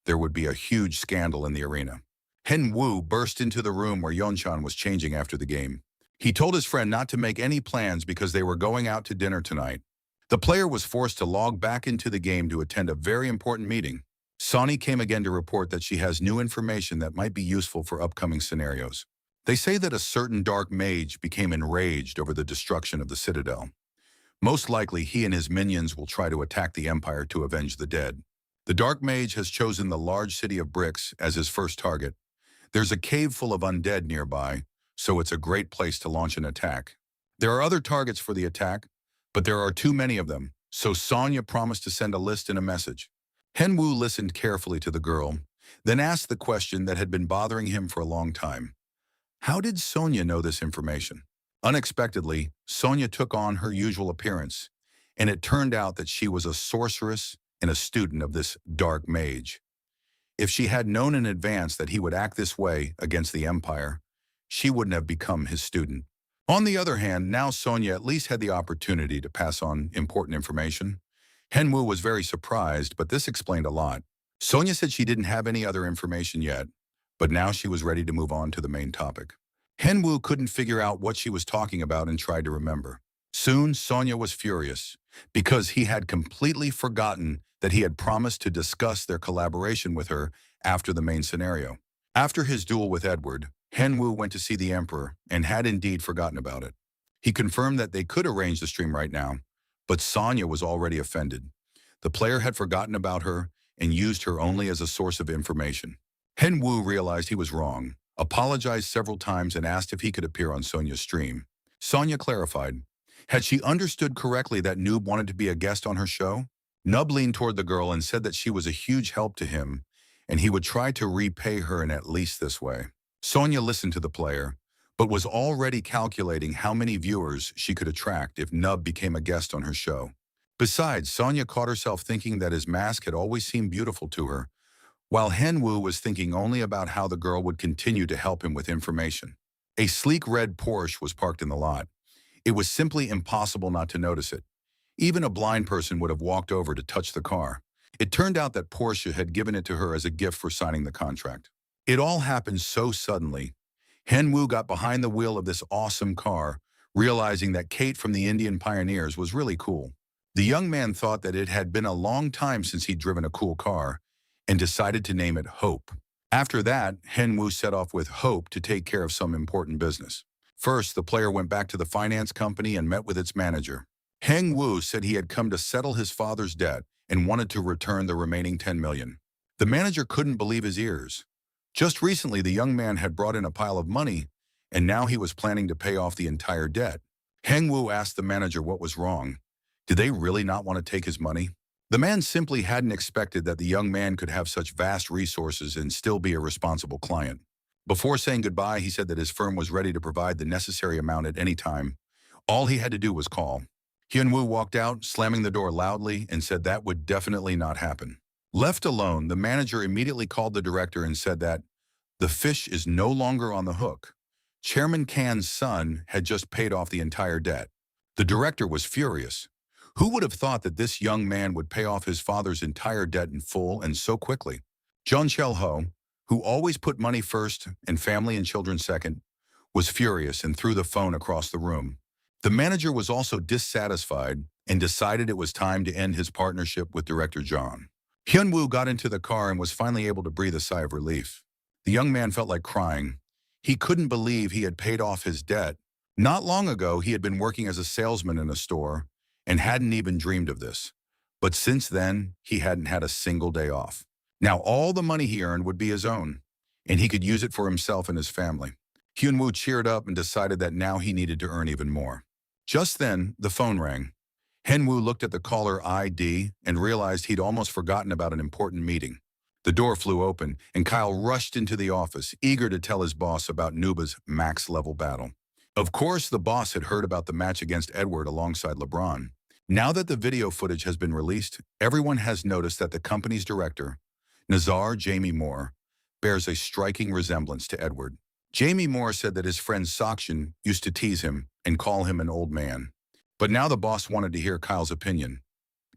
there would be a huge scandal in the arena. Henwoo burst into the room where Yeonchan was changing after the game. He told his friend not to make any plans because they were going out to dinner tonight. The player was forced to log back into the game to attend a very important meeting. Sonny came again to report that she has new information that might be useful for upcoming scenarios. They say that a certain dark mage became enraged over the destruction of the Citadel. Most likely, he and his minions will try to attack the Empire to avenge the dead. The dark mage has chosen the large city of Bricks as his first target. There's a cave full of undead nearby, so it's a great place to launch an attack. There are other targets for the attack, but there are too many of them, so Sonya promised to send a list and a message. Henwoo listened carefully to the girl, then asked the question that had been bothering him for a long time. How did Sonya know this information? Unexpectedly, Sonya took on her usual appearance, and it turned out that she was a sorceress and a student of this dark mage. If she had known in advance that he would act this way against the Empire, she wouldn't have become his student. On the other hand, now Sonya at least had the opportunity to pass on important information. Henwoo was very surprised, but this explained a lot. Sonya said she didn't have any other information yet, but now she was ready to move on to the main topic. Henwoo couldn't figure out what she was talking about and tried to remember. Soon, Sonya was furious, because he had completely forgotten that he had promised to discuss their collaboration with her after the main scenario. After his duel with Edward, Henwoo went to see the Emperor and had indeed forgotten about it. He confirmed that they could arrange the stream right now, but Sonya was already offended. The player had forgotten about her and used her only as a source of information. Henwoo realized he was wrong, apologized several times and asked if he could appear on Sonya's stream. Sonya clarified. Had she understood correctly that Noob wanted to be a guest on her show? Nub leaned toward the girl and said that she was a huge help to him, and he would try to repay her in at least this way. Sonya listened to the player, but was already calculating how many viewers she could attract if Nub became a guest on her show. Besides, Sonya caught herself thinking that his mask had always seemed beautiful to her, while Henwoo was thinking only about how the girl would continue to help him with information. A sleek red Porsche was parked in the lot. It was simply impossible not to notice it. Even a blind person would have walked over to touch the car. It turned out that Porsche had given it to her as a gift for signing the contract. It all happened so suddenly. Henwoo got behind the wheel of this awesome car, realizing that Kate from the Indian Pioneers was really cool. The young man thought that it had been a long time since he'd driven a cool car, and decided to name it Hope. After that, Henwoo set off with Hope to take care of some important business. First, the player went back to the finance company and met with its manager. Henwoo said he had come to settle his father's debt and wanted to return the remaining 10 million. The manager couldn't believe his ears. Just recently, the young man had brought in a pile of money, and now he was planning to pay off the entire debt. Henwoo asked the manager what was wrong. Did they really not want to take his money? The man simply hadn't expected that the young man could have such vast resources and still be a responsible client. Before saying goodbye, he said that his firm was ready to provide the necessary amount at any time. All he had to do was call. Hyunwoo walked out, slamming the door loudly, and said that would definitely not happen. Left alone, the manager immediately called the director and said that the fish is no longer on the hook. Chairman Kan's son had just paid off the entire debt. The director was furious. Who would have thought that this young man would pay off his father's entire debt in full and so quickly? Jun Chel-ho, who always put money first and family and children second, was furious and threw the phone across the room. The manager was also dissatisfied and decided it was time to end his partnership with director John. Hyunwoo got into the car and was finally able to breathe a sigh of relief. The young man felt like crying. He couldn't believe he had paid off his debt. Not long ago, he had been working as a salesman in a store and hadn't even dreamed of this. But since then, he hadn't had a single day off. Now all the money he earned would be his own, and he could use it for himself and his family. Hyunwoo cheered up and decided that now he needed to earn even more. Just then, the phone rang. Hyunwoo looked at the caller ID and realized he'd almost forgotten about an important meeting. The door flew open, and Kyle rushed into the office, eager to tell his boss about Nuba's max-level battle. Of course, the boss had heard about the match against Edward alongside LeBron. Now that the video footage has been released, everyone has noticed that the company's director, Nazar Jamie Moore, bears a striking resemblance to Edward. Jamie Moore said that his friend Sakshan used to tease him and call him an old man. But now the boss wanted to hear Kyle's opinion.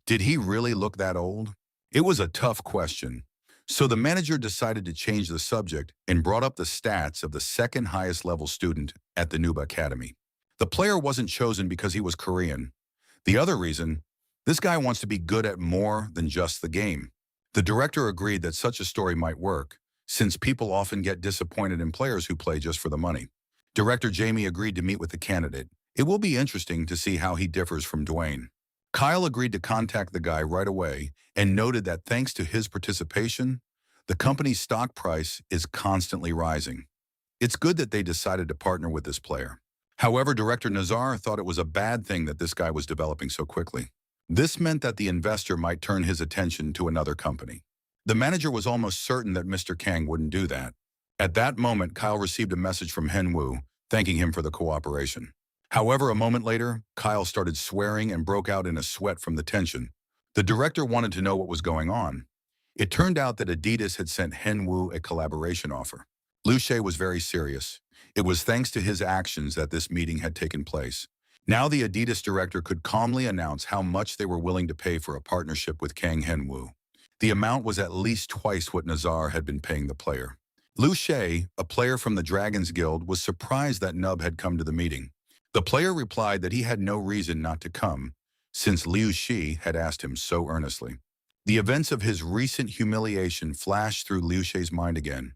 Did he really look that old? It was a tough question. So the manager decided to change the subject and brought up the stats of the second highest level student at the Nuba Academy. The player wasn't chosen because he was Korean. The other reason, this guy wants to be good at more than just the game. The director agreed that such a story might work, since people often get disappointed in players who play just for the money. Director Jamie agreed to meet with the candidate. It will be interesting to see how he differs from Dwayne. Kyle agreed to contact the guy right away and noted that thanks to his participation, the company's stock price is constantly rising. It's good that they decided to partner with this player. However, Director Nazar thought it was a bad thing that this guy was developing so quickly. This meant that the investor might turn his attention to another company. The manager was almost certain that Mr. Kang wouldn't do that. At that moment, Kyle received a message from Hyunwoo, thanking him for the cooperation. However, a moment later, Kyle started swearing and broke out in a sweat from the tension. The director wanted to know what was going on. It turned out that Adidas had sent Hyunwoo a collaboration offer. Liu Shae was very serious. It was thanks to his actions that this meeting had taken place. Now the Adidas director could calmly announce how much they were willing to pay for a partnership with Kang Hyunwoo. The amount was at least twice what Nazar had been paying the player. Liu Shae, a player from the Dragons Guild, was surprised that Nub had come to the meeting. The player replied that he had no reason not to come, since Liu Shi had asked him so earnestly. The events of his recent humiliation flashed through Liu Shae's mind again.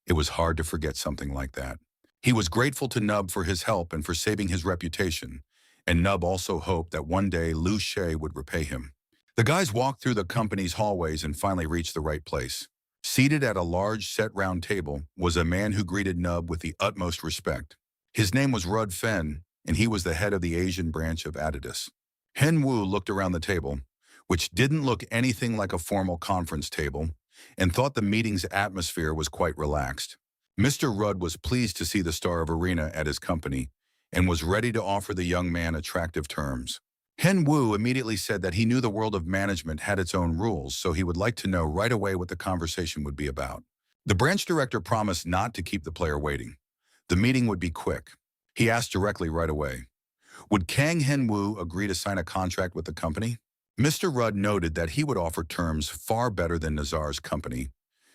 It was hard to forget something like that. He was grateful to Nub for his help and for saving his reputation, and Nub also hoped that one day Liu Shae would repay him. The guys walked through the company's hallways and finally reached the right place. Seated at a large set round table was a man who greeted Nub with the utmost respect. His name was Rud Fen, and he was the head of the Asian branch of Adidas. Hyunwoo looked around the table, which didn't look anything like a formal conference table, and thought the meeting's atmosphere was quite relaxed. Mr. Rudd was pleased to see the star of Arena at his company and was ready to offer the young man attractive terms. Hyunwoo immediately said that he knew the world of management had its own rules, so he would like to know right away what the conversation would be about. The branch director promised not to keep the player waiting. The meeting would be quick. He asked directly right away, would Kang Hyunwoo agree to sign a contract with the company? Mr. Rudd noted that he would offer terms far better than Nazar's company,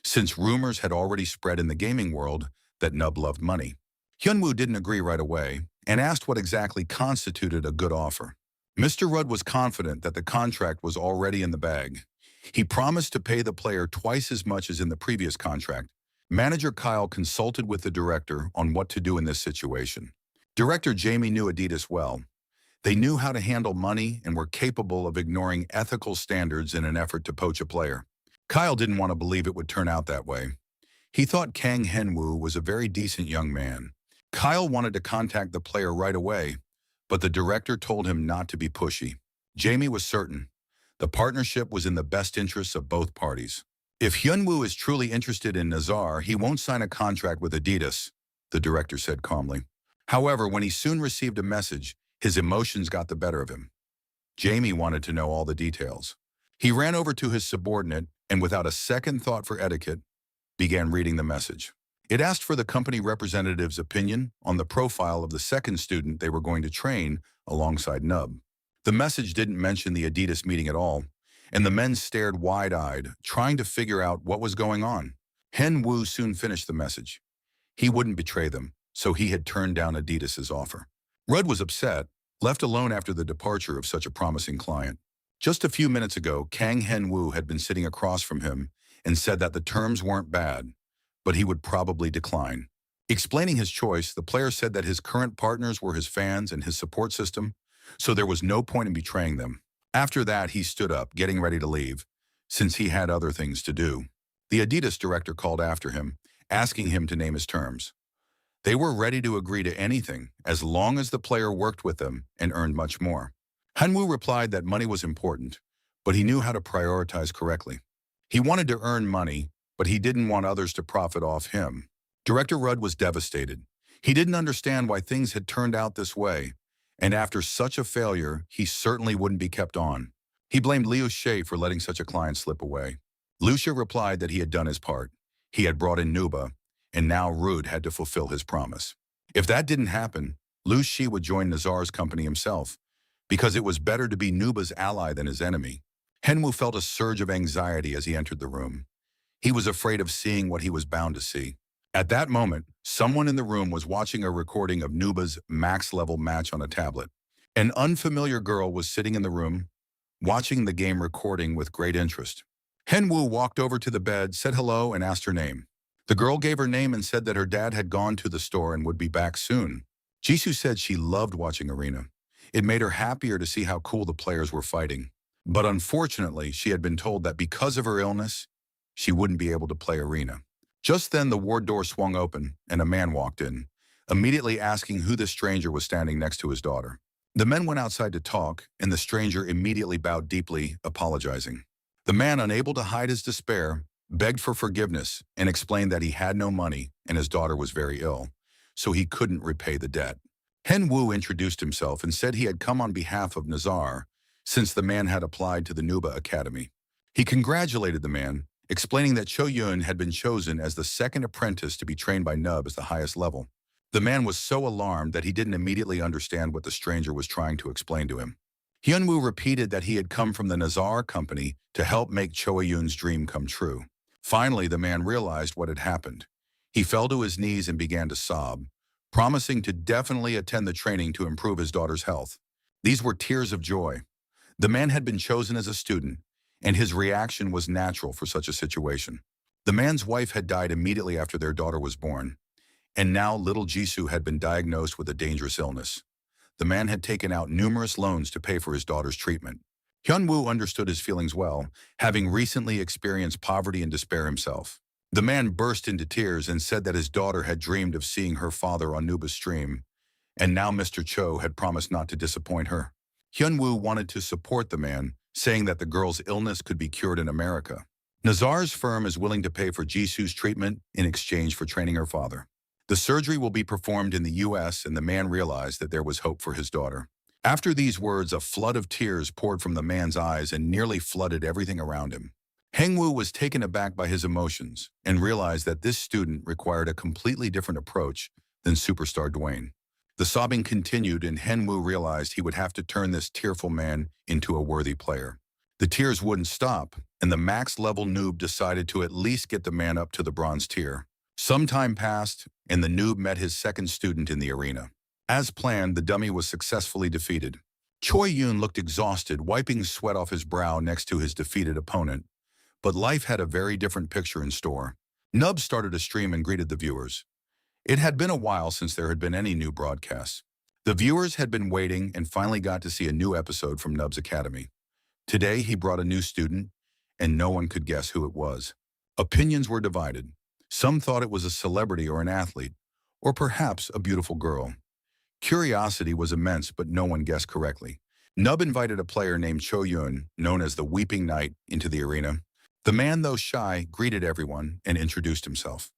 since rumors had already spread in the gaming world that Nub loved money. Hyunwoo didn't agree right away and asked what exactly constituted a good offer. Mr. Rudd was confident that the contract was already in the bag. He promised to pay the player twice as much as in the previous contract. Manager Kyle consulted with the director on what to do in this situation. Director Jamie knew Adidas well. They knew how to handle money and were capable of ignoring ethical standards in an effort to poach a player. Kyle didn't want to believe it would turn out that way. He thought Kang Hyunwoo was a very decent young man. Kyle wanted to contact the player right away, but the director told him not to be pushy. Jamie was certain. The partnership was in the best interests of both parties. If Hyunwoo is truly interested in Nazar, he won't sign a contract with Adidas, the director said calmly. However, when he soon received a message, his emotions got the better of him. Jamie wanted to know all the details. He ran over to his subordinate and, without a second thought for etiquette, began reading the message. It asked for the company representative's opinion on the profile of the second student they were going to train alongside Nub. The message didn't mention the Adidas meeting at all, and the men stared wide-eyed, trying to figure out what was going on. Hyunwoo soon finished the message. He wouldn't betray them, so he had turned down Adidas's offer. Rudd was upset, left alone after the departure of such a promising client. Just a few minutes ago, Kang Hyunwoo had been sitting across from him and said that the terms weren't bad, but he would probably decline. Explaining his choice, the player said that his current partners were his fans and his support system, so there was no point in betraying them. After that, he stood up, getting ready to leave, since he had other things to do. The Adidas director called after him, asking him to name his terms. They were ready to agree to anything as long as the player worked with them and earned much more. Hanwoo replied that money was important, but he knew how to prioritize correctly. He wanted to earn money, but he didn't want others to profit off him. Director Rudd was devastated. He didn't understand why things had turned out this way, and after such a failure, he certainly wouldn't be kept on. He blamed Liu She for letting such a client slip away. Liu She replied that he had done his part. He had brought in Nuba, and now Rudd had to fulfill his promise. If that didn't happen, Liu She would join Nazar's company himself, because it was better to be Nuba's ally than his enemy. Hanwoo felt a surge of anxiety as he entered the room. He was afraid of seeing what he was bound to see. At that moment, someone in the room was watching a recording of Nuba's max-level match on a tablet. An unfamiliar girl was sitting in the room, watching the game recording with great interest. Hanwoo walked over to the bed, said hello, and asked her name. The girl gave her name and said that her dad had gone to the store and would be back soon. Jisoo said she loved watching Arena. It made her happier to see how cool the players were fighting. But unfortunately, she had been told that because of her illness, she wouldn't be able to play Arena. Just then, the ward door swung open, and a man walked in, immediately asking who the stranger was standing next to his daughter. The men went outside to talk, and the stranger immediately bowed deeply, apologizing. The man, unable to hide his despair, begged for forgiveness and explained that he had no money and his daughter was very ill, so he couldn't repay the debt. Hanwoo introduced himself and said he had come on behalf of Nazar, since the man had applied to the Nuba Academy. He congratulated the man, explaining that Cho-Yun had been chosen as the second apprentice to be trained by Nub as the highest level. The man was so alarmed that he didn't immediately understand what the stranger was trying to explain to him. Hyunwoo repeated that he had come from the Nazar company to help make Cho-Yun's dream come true. Finally, the man realized what had happened. He fell to his knees and began to sob, promising to definitely attend the training to improve his daughter's health. These were tears of joy. The man had been chosen as a student, and his reaction was natural for such a situation. The man's wife had died immediately after their daughter was born, and now little Jisoo had been diagnosed with a dangerous illness. The man had taken out numerous loans to pay for his daughter's treatment. Hyunwoo understood his feelings well, having recently experienced poverty and despair himself. The man burst into tears and said that his daughter had dreamed of seeing her father on Nuba's stream, and now Mr. Cho had promised not to disappoint her. Hyunwoo wanted to support the man, saying that the girl's illness could be cured in America. Nazar's firm is willing to pay for Jisoo's treatment in exchange for training her father. The surgery will be performed in the U.S., and the man realized that there was hope for his daughter. After these words, a flood of tears poured from the man's eyes and nearly flooded everything around him. Hengwoo was taken aback by his emotions and realized that this student required a completely different approach than superstar Dwayne. The sobbing continued, and Hengwoo realized he would have to turn this tearful man into a worthy player. The tears wouldn't stop, and the max-level noob decided to at least get the man up to the bronze tier. Some time passed, and the noob met his second student in the arena. As planned, the dummy was successfully defeated. Choi-Yoon looked exhausted, wiping sweat off his brow next to his defeated opponent. But life had a very different picture in store. Nub started a stream and greeted the viewers. It had been a while since there had been any new broadcasts. The viewers had been waiting and finally got to see a new episode from Nub's Academy. Today, he brought a new student, and no one could guess who it was. Opinions were divided. Some thought it was a celebrity or an athlete, or perhaps a beautiful girl. Curiosity was immense, but no one guessed correctly. Nub invited a player named Cho-Yun, known as the Weeping Knight, into the arena. The man, though shy, greeted everyone and introduced himself.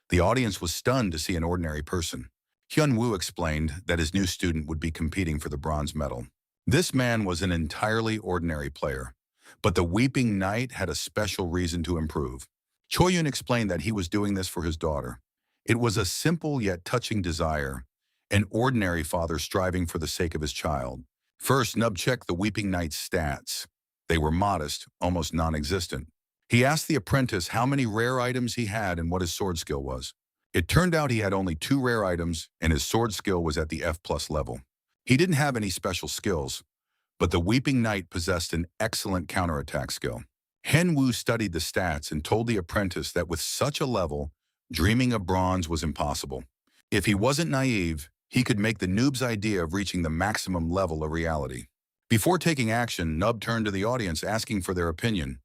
The audience was stunned to see an ordinary person. Hyunwoo explained that his new student would be competing for the bronze medal. This man was an entirely ordinary player, but the Weeping Knight had a special reason to improve. Cho-Yun explained that he was doing this for his daughter. It was a simple yet touching desire, an ordinary father striving for the sake of his child. First, Nub checked the Weeping Knight's stats. They were modest, almost non-existent. He asked the apprentice how many rare items he had and what his sword skill was. It turned out he had only 2 rare items, and his sword skill was at the F+ level. He didn't have any special skills, but the Weeping Knight possessed an excellent counterattack skill. Hengwoo studied the stats and told the apprentice that with such a level, dreaming of bronze was impossible. If he wasn't naive, he could make the noob's idea of reaching the maximum level a reality. Before taking action, Nub turned to the audience asking for their opinion.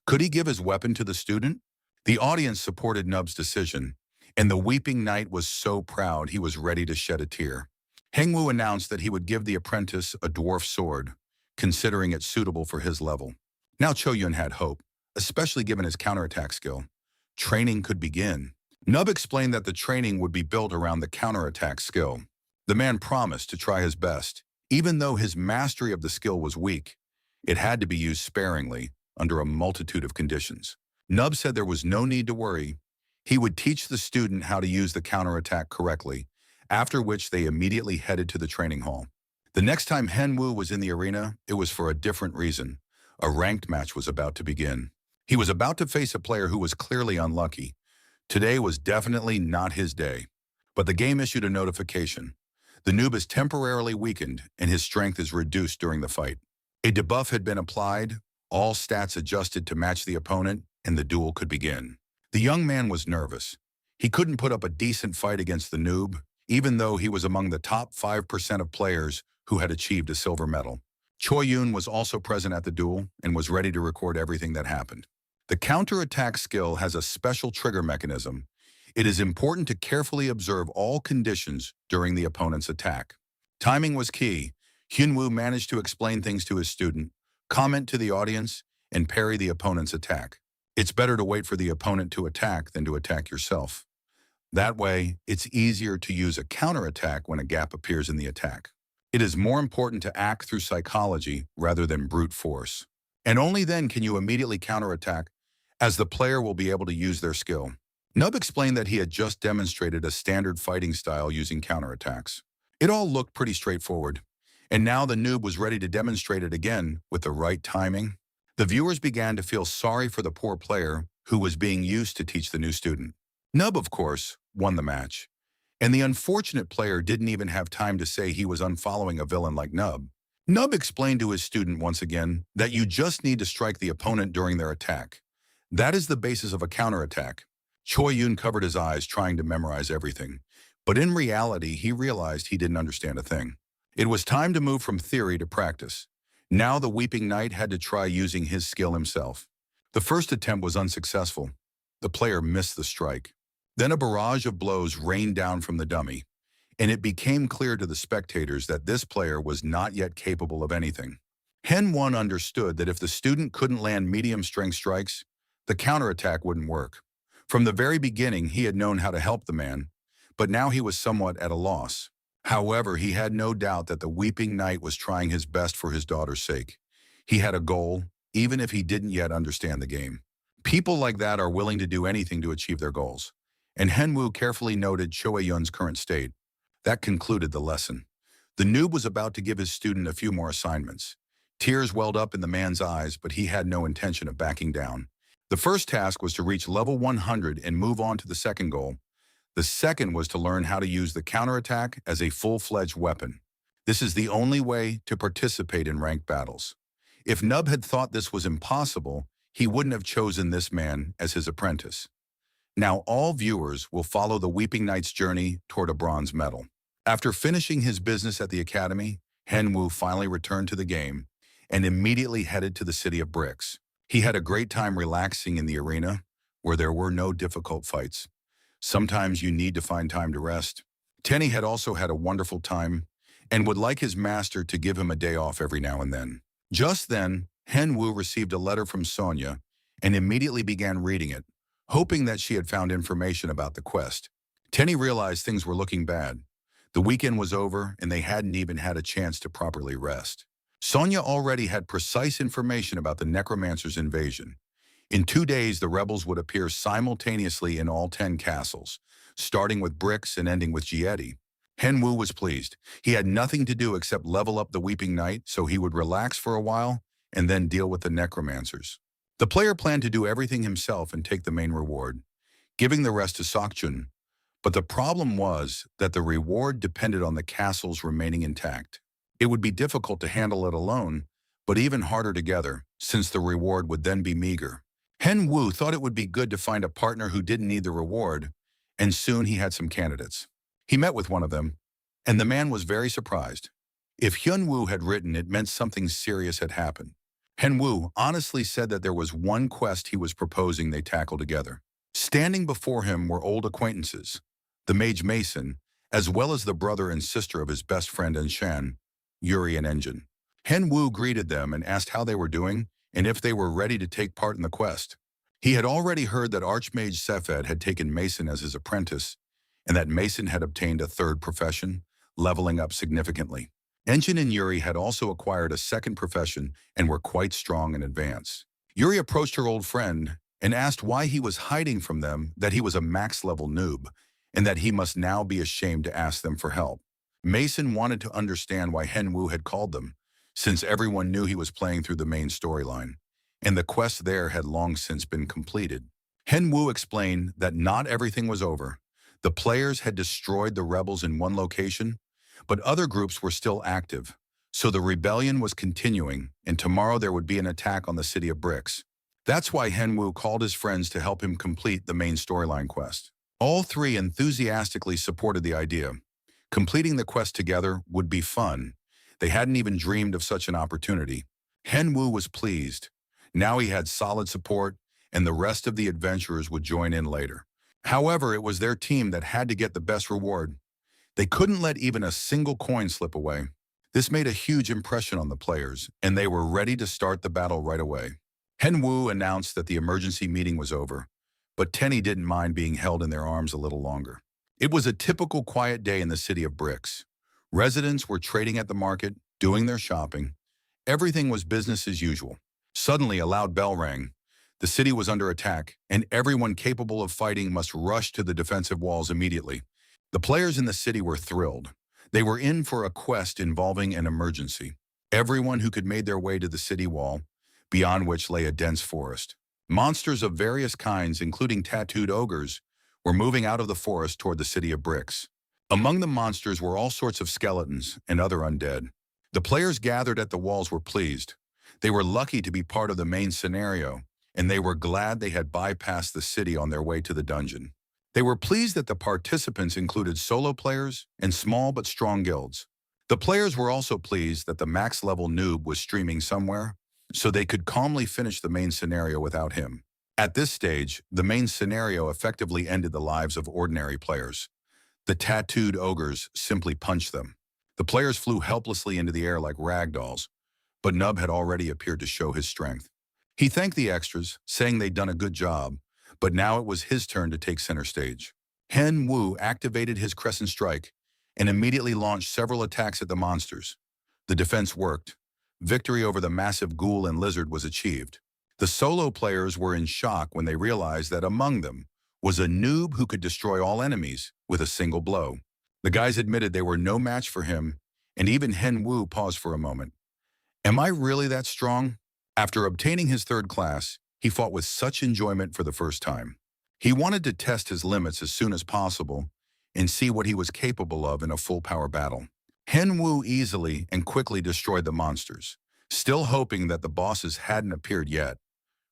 Could he give his weapon to the student? The audience supported Nub's decision, and the weeping knight was so proud he was ready to shed a tear. Hengwu announced that he would give the apprentice a dwarf sword, considering it suitable for his level. Now Cho-yun had hope, especially given his counterattack skill. Training could begin. Nub explained that the training would be built around the counterattack skill. The man promised to try his best. Even though his mastery of the skill was weak, it had to be used sparingly under a multitude of conditions. Nub said there was no need to worry. He would teach the student how to use the counterattack correctly, after which they immediately headed to the training hall. The next time Henwu was in the arena, it was for a different reason. A ranked match was about to begin. He was about to face a player who was clearly unlucky. Today was definitely not his day. But the game issued a notification. The noob is temporarily weakened and his strength is reduced during the fight. A debuff had been applied, all stats adjusted to match the opponent, and the duel could begin. The young man was nervous. He couldn't put up a decent fight against the noob, even though he was among the top 5% of players who had achieved a silver medal. Choi-yun was also present at the duel and was ready to record everything that happened. The counterattack skill has a special trigger mechanism. It is important to carefully observe all conditions during the opponent's attack. Timing was key. Hyunwoo managed to explain things to his student, comment to the audience, and parry the opponent's attack. It's better to wait for the opponent to attack than to attack yourself. That way, it's easier to use a counterattack when a gap appears in the attack. It is more important to act through psychology rather than brute force. And only then can you immediately counterattack, as the player will be able to use their skill. Nub explained that he had just demonstrated a standard fighting style using counterattacks. It all looked pretty straightforward, and now the noob was ready to demonstrate it again with the right timing. The viewers began to feel sorry for the poor player who was being used to teach the new student. Nub, of course, won the match, and the unfortunate player didn't even have time to say he was unfollowing a villain like Nub. Nub explained to his student once again that you just need to strike the opponent during their attack. That is the basis of a counterattack. Choi-yun covered his eyes trying to memorize everything, but in reality he realized he didn't understand a thing. It was time to move from theory to practice. Now the weeping knight had to try using his skill himself. The first attempt was unsuccessful. The player missed the strike. Then a barrage of blows rained down from the dummy, and it became clear to the spectators that this player was not yet capable of anything. Hen-won understood that if the student couldn't land medium-strength strikes, the counterattack wouldn't work. From the very beginning, he had known how to help the man, but now he was somewhat at a loss. However, he had no doubt that the weeping knight was trying his best for his daughter's sake. He had a goal, even if he didn't yet understand the game. People like that are willing to do anything to achieve their goals. And Henwoo carefully noted Choi-yun's current state. That concluded the lesson. The noob was about to give his student a few more assignments. Tears welled up in the man's eyes, but he had no intention of backing down. The first task was to reach level 100 and move on to the second goal. The second was to learn how to use the counterattack as a full-fledged weapon. This is the only way to participate in ranked battles. If Nub had thought this was impossible, he wouldn't have chosen this man as his apprentice. Now all viewers will follow the Weeping Knight's journey toward a bronze medal. After finishing his business at the academy, Henwoo finally returned to the game and immediately headed to the City of Bricks. He had a great time relaxing in the arena, where there were no difficult fights. Sometimes you need to find time to rest. Tenny had also had a wonderful time and would like his master to give him a day off every now and then. Just then, Henwoo received a letter from Sonia and immediately began reading it, hoping that she had found information about the quest. Tenny realized things were looking bad. The weekend was over and they hadn't even had a chance to properly rest. Sonia already had precise information about the necromancer's invasion. In 2 days, the rebels would appear simultaneously in all 10 castles, starting with Bricks and ending with Jieti. Henwoo was pleased. He had nothing to do except level up the Weeping Knight, so he would relax for a while and then deal with the necromancers. The player planned to do everything himself and take the main reward, giving the rest to Sokchun. But the problem was that the reward depended on the castles remaining intact. It would be difficult to handle it alone, but even harder together, since the reward would then be meager. Henwoo thought it would be good to find a partner who didn't need the reward, and soon he had some candidates. He met with one of them, and the man was very surprised. If Hyunwoo had written, it meant something serious had happened. Henwoo honestly said that there was one quest he was proposing they tackle together. Standing before him were old acquaintances, the mage Mason, as well as the brother and sister of his best friend Enshan, Yuri and Engine. Hen Wu greeted them and asked how they were doing and if they were ready to take part in the quest. He had already heard that Archmage Cephed had taken Mason as his apprentice and that Mason had obtained a third profession, leveling up significantly. Engine and Yuri had also acquired a second profession and were quite strong and advanced. Yuri approached her old friend and asked why he was hiding from them that he was a max-level noob and that he must now be ashamed to ask them for help. Mason wanted to understand why Hen Wu had called them, since everyone knew he was playing through the main storyline, and the quest there had long since been completed. Hen Wu explained that not everything was over. The players had destroyed the rebels in one location, but other groups were still active, so the rebellion was continuing, and tomorrow there would be an attack on the city of Bricks. That's why Hen Wu called his friends to help him complete the main storyline quest. All three enthusiastically supported the idea. Completing the quest together would be fun. They hadn't even dreamed of such an opportunity. Hen Wu was pleased. Now he had solid support, and the rest of the adventurers would join in later. However, it was their team that had to get the best reward. They couldn't let even a single coin slip away. This made a huge impression on the players, and they were ready to start the battle right away. Hen Wu announced that the emergency meeting was over, but Tenny didn't mind being held in their arms a little longer. It was a typical quiet day in the city of Bricks. Residents were trading at the market, doing their shopping. Everything was business as usual. Suddenly, a loud bell rang. The city was under attack, and everyone capable of fighting must rush to the defensive walls immediately. The players in the city were thrilled. They were in for a quest involving an emergency. Everyone who could made their way to the city wall, beyond which lay a dense forest. Monsters of various kinds, including tattooed ogres, were moving out of the forest toward the city of Bricks. Among the monsters were all sorts of skeletons and other undead. The players gathered at the walls were pleased. They were lucky to be part of the main scenario, and they were glad they had bypassed the city on their way to the dungeon. They were pleased that the participants included solo players and small but strong guilds. The players were also pleased that the max-level noob was streaming somewhere, so they could calmly finish the main scenario without him. At this stage, the main scenario effectively ended the lives of ordinary players. The tattooed ogres simply punched them. The players flew helplessly into the air like rag dolls, but Nub had already appeared to show his strength. He thanked the extras, saying they'd done a good job, but now it was his turn to take center stage. Hen Wu activated his Crescent Strike and immediately launched several attacks at the monsters. The defense worked. Victory over the massive ghoul and lizard was achieved. The solo players were in shock when they realized that among them was a noob who could destroy all enemies with a single blow. The guys admitted they were no match for him, and even Hen Wu paused for a moment. Am I really that strong? After obtaining his third class, he fought with such enjoyment for the first time. He wanted to test his limits as soon as possible and see what he was capable of in a full-power battle. Hen Wu easily and quickly destroyed the monsters, still hoping that the bosses hadn't appeared yet,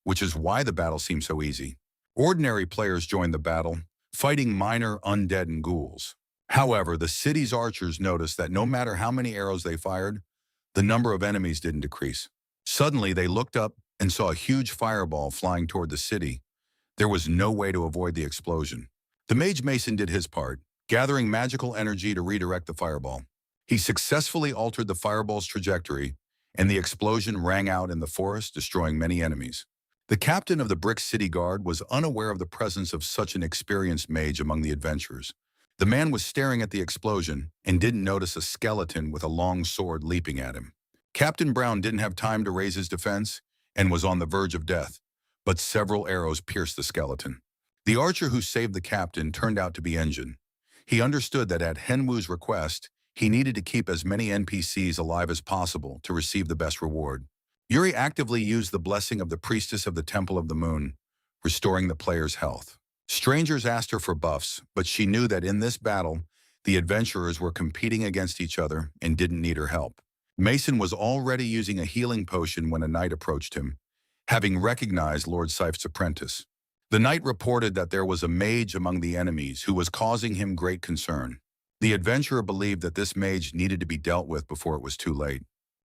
which is why the battle seemed so easy. Ordinary players joined the battle, fighting minor undead and ghouls. However, the city's archers noticed that no matter how many arrows they fired, the number of enemies didn't decrease. Suddenly, they looked up and saw a huge fireball flying toward the city. There was no way to avoid the explosion. The Mage Mason did his part, gathering magical energy to redirect the fireball. He successfully altered the fireball's trajectory, and the explosion rang out in the forest, destroying many enemies. The captain of the Brick City Guard was unaware of the presence of such an experienced mage among the adventurers. The man was staring at the explosion and didn't notice a skeleton with a long sword leaping at him. Captain Brown didn't have time to raise his defense and was on the verge of death, but several arrows pierced the skeleton. The archer who saved the captain turned out to be Engine. He understood that at Hen Wu's request, he needed to keep as many NPCs alive as possible to receive the best reward. Yuri actively used the blessing of the priestess of the Temple of the Moon, restoring the player's health. Strangers asked her for buffs, but she knew that in this battle, the adventurers were competing against each other and didn't need her help. Mason was already using a healing potion when a knight approached him, having recognized Lord Sife's apprentice. The knight reported that there was a mage among the enemies who was causing him great concern. The adventurer believed that this mage needed to be dealt with before it was too late.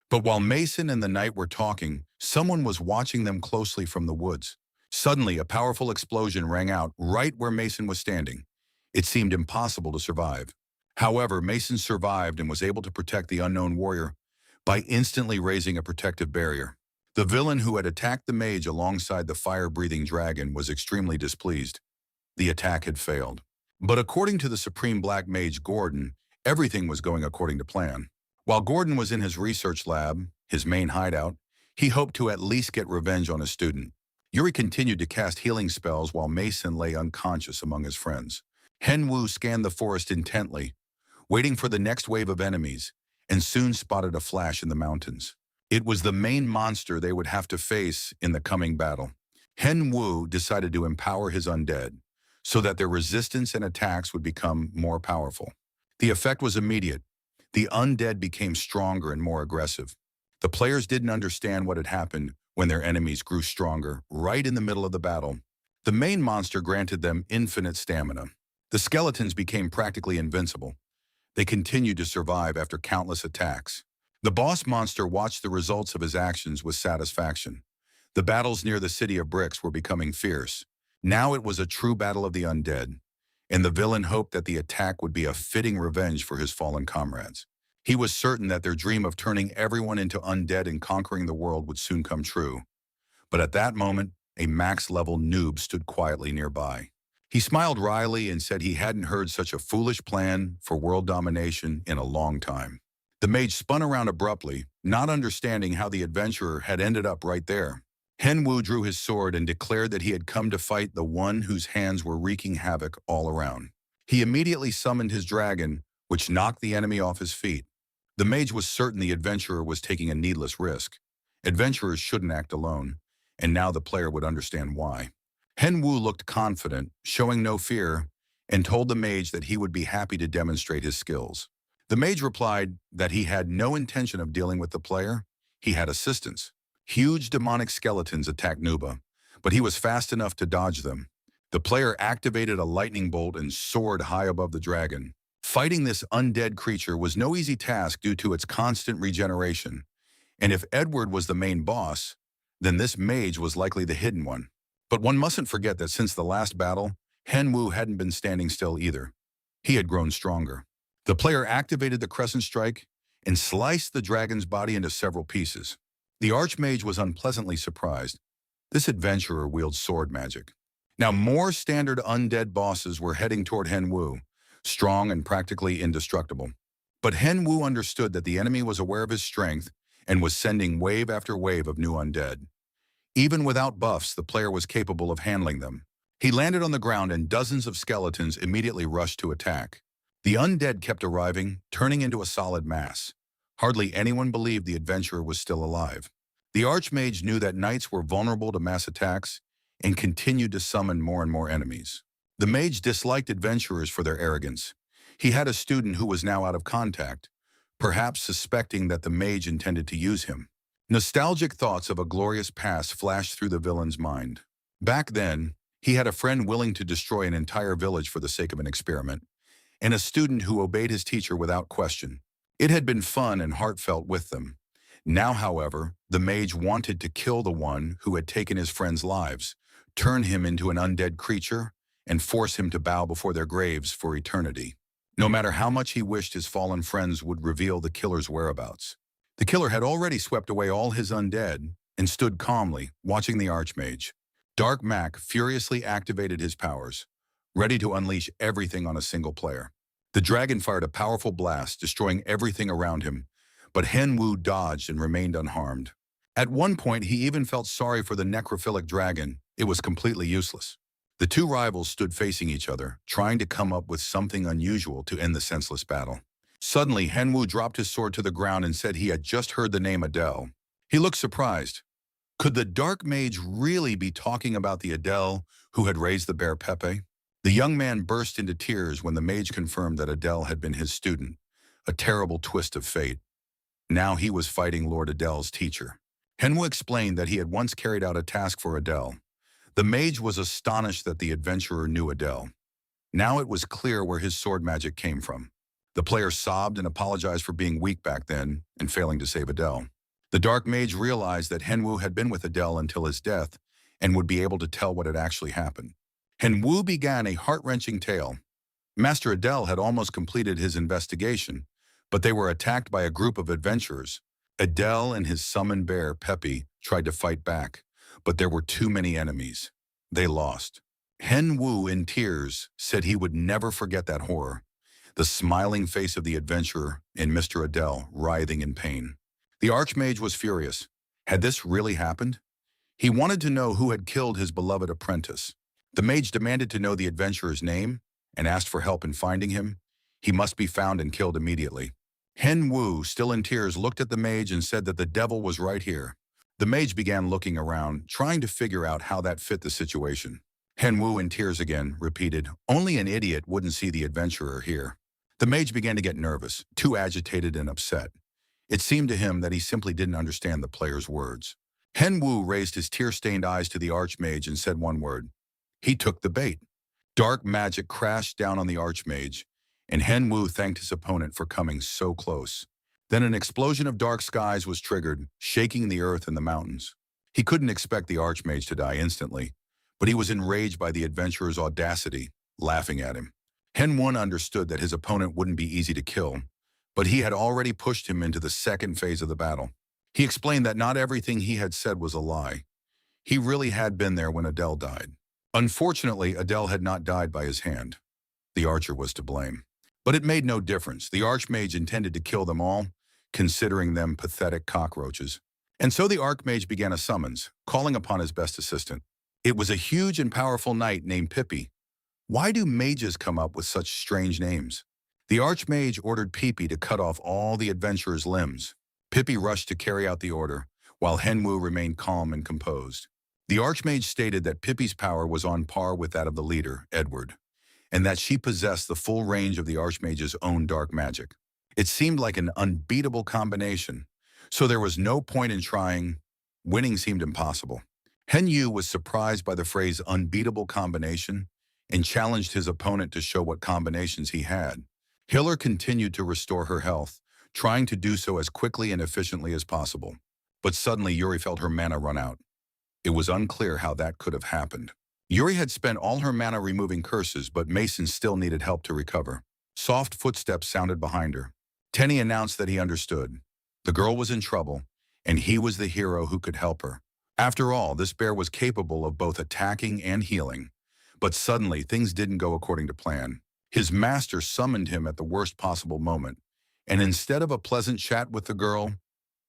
But while Mason and the knight were talking, someone was watching them closely from the woods. Suddenly, a powerful explosion rang out right where Mason was standing. It seemed impossible to survive. However, Mason survived and was able to protect the unknown warrior by instantly raising a protective barrier. The villain who had attacked the mage alongside the fire-breathing dragon was extremely displeased. The attack had failed. But according to the Supreme Black Mage Gordon, everything was going according to plan. While Gordon was in his research lab, his main hideout, he hoped to at least get revenge on his student. Yuri continued to cast healing spells while Mason lay unconscious among his friends. Henwu scanned the forest intently, waiting for the next wave of enemies, and soon spotted a flash in the mountains. It was the main monster they would have to face in the coming battle. Henwu decided to empower his undead, so that their resistance and attacks would become more powerful. The effect was immediate. The undead became stronger and more aggressive. The players didn't understand what had happened when their enemies grew stronger right in the middle of the battle. The main monster granted them infinite stamina. The skeletons became practically invincible. They continued to survive after countless attacks. The boss monster watched the results of his actions with satisfaction. The battles near the city of bricks were becoming fierce. Now it was a true battle of the undead, and the villain hoped that the attack would be a fitting revenge for his fallen comrades. He was certain that their dream of turning everyone into undead and conquering the world would soon come true. But at that moment, a max-level noob stood quietly nearby. He smiled wryly and said he hadn't heard such a foolish plan for world domination in a long time. The mage spun around abruptly, not understanding how the adventurer had ended up right there. Henwu drew his sword and declared that he had come to fight the one whose hands were wreaking havoc all around. He immediately summoned his dragon, which knocked the enemy off his feet. The mage was certain the adventurer was taking a needless risk. Adventurers shouldn't act alone, and now the player would understand why. Henwu looked confident, showing no fear, and told the mage that he would be happy to demonstrate his skills. The mage replied that he had no intention of dealing with the player. He had assistance. Huge demonic skeletons attacked Nuba, but he was fast enough to dodge them. The player activated a lightning bolt and soared high above the dragon. Fighting this undead creature was no easy task due to its constant regeneration, and if Edward was the main boss, then this mage was likely the hidden one. But one mustn't forget that since the last battle, Henwu hadn't been standing still either. He had grown stronger. The player activated the Crescent Strike and sliced the dragon's body into several pieces. The Archmage was unpleasantly surprised. This adventurer wields sword magic. Now more standard undead bosses were heading toward Henwu, strong and practically indestructible. But Henwu understood that the enemy was aware of his strength and was sending wave after wave of new undead. Even without buffs, the player was capable of handling them. He landed on the ground and dozens of skeletons immediately rushed to attack. The undead kept arriving, turning into a solid mass. Hardly anyone believed the adventurer was still alive. The Archmage knew that knights were vulnerable to mass attacks and continued to summon more and more enemies. The mage disliked adventurers for their arrogance. He had a student who was now out of contact, perhaps suspecting that the mage intended to use him. Nostalgic thoughts of a glorious past flashed through the villain's mind. Back then, he had a friend willing to destroy an entire village for the sake of an experiment, and a student who obeyed his teacher without question. It had been fun and heartfelt with them. Now, however, the mage wanted to kill the one who had taken his friends' lives, turn him into an undead creature, and force him to bow before their graves for eternity. No matter how much he wished his fallen friends would reveal the killer's whereabouts. The killer had already swept away all his undead and stood calmly, watching the Archmage. Dark Mac furiously activated his powers, ready to unleash everything on a single player. The dragon fired a powerful blast, destroying everything around him, but Henwu dodged and remained unharmed. At one point, he even felt sorry for the necrophilic dragon. It was completely useless. The two rivals stood facing each other, trying to come up with something unusual to end the senseless battle. Suddenly, Henwu dropped his sword to the ground and said he had just heard the name Adele. He looked surprised. Could the dark mage really be talking about the Adele who had raised the bear Pepe? The young man burst into tears when the mage confirmed that Adele had been his student, a terrible twist of fate. Now he was fighting Lord Adele's teacher. Henwu explained that he had once carried out a task for Adele. The mage was astonished that the adventurer knew Adele. Now it was clear where his sword magic came from. The player sobbed and apologized for being weak back then and failing to save Adele. The dark mage realized that Henwu had been with Adele until his death and would be able to tell what had actually happened. And Wu began a heart-wrenching tale. Master Adele had almost completed his investigation, but they were attacked by a group of adventurers. Adele and his summoned bear, Peppy, tried to fight back, but there were too many enemies. They lost. Hen Wu, in tears, said he would never forget that horror. The smiling face of the adventurer and Mr. Adele writhing in pain. The Archmage was furious. Had this really happened? He wanted to know who had killed his beloved apprentice. The mage demanded to know the adventurer's name and asked for help in finding him. He must be found and killed immediately. Hen Wu, still in tears, looked at the mage and said that the devil was right here. The mage began looking around, trying to figure out how that fit the situation. Hen Wu, in tears again, repeated, "Only an idiot wouldn't see the adventurer here." The mage began to get nervous, too agitated and upset. It seemed to him that he simply didn't understand the player's words. Hen Wu raised his tear-stained eyes to the Archmage and said one word. He took the bait. Dark magic crashed down on the Archmage, and Hen Wu thanked his opponent for coming so close. Then an explosion of dark skies was triggered, shaking the earth and the mountains. He couldn't expect the Archmage to die instantly, but he was enraged by the adventurer's audacity, laughing at him. Hen Wu understood that his opponent wouldn't be easy to kill, but he had already pushed him into the second phase of the battle. He explained that not everything he had said was a lie. He really had been there when Adele died. Unfortunately, Adele had not died by his hand. The archer was to blame. But it made no difference. The Archmage intended to kill them all, considering them pathetic cockroaches. And so the Archmage began a summons, calling upon his best assistant. It was a huge and powerful knight named Pippi. Why do mages come up with such strange names? The Archmage ordered Pippi to cut off all the adventurers' limbs. Pippi rushed to carry out the order, while Hen Wu remained calm and composed. The Archmage stated that Pippi's power was on par with that of the leader, Edward, and that she possessed the full range of the Archmage's own dark magic. It seemed like an unbeatable combination, so there was no point in trying. Winning seemed impossible. Hen Yu was surprised by the phrase unbeatable combination and challenged his opponent to show what combinations he had. Hiller continued to restore her health, trying to do so as quickly and efficiently as possible. But suddenly Yuri felt her mana run out. It was unclear how that could have happened. Yuri had spent all her mana removing curses, but Mason still needed help to recover. Soft footsteps sounded behind her. Tenny announced that he understood. The girl was in trouble, and he was the hero who could help her. After all, this bear was capable of both attacking and healing. But suddenly, things didn't go according to plan. His master summoned him at the worst possible moment, and instead of a pleasant chat with the girl,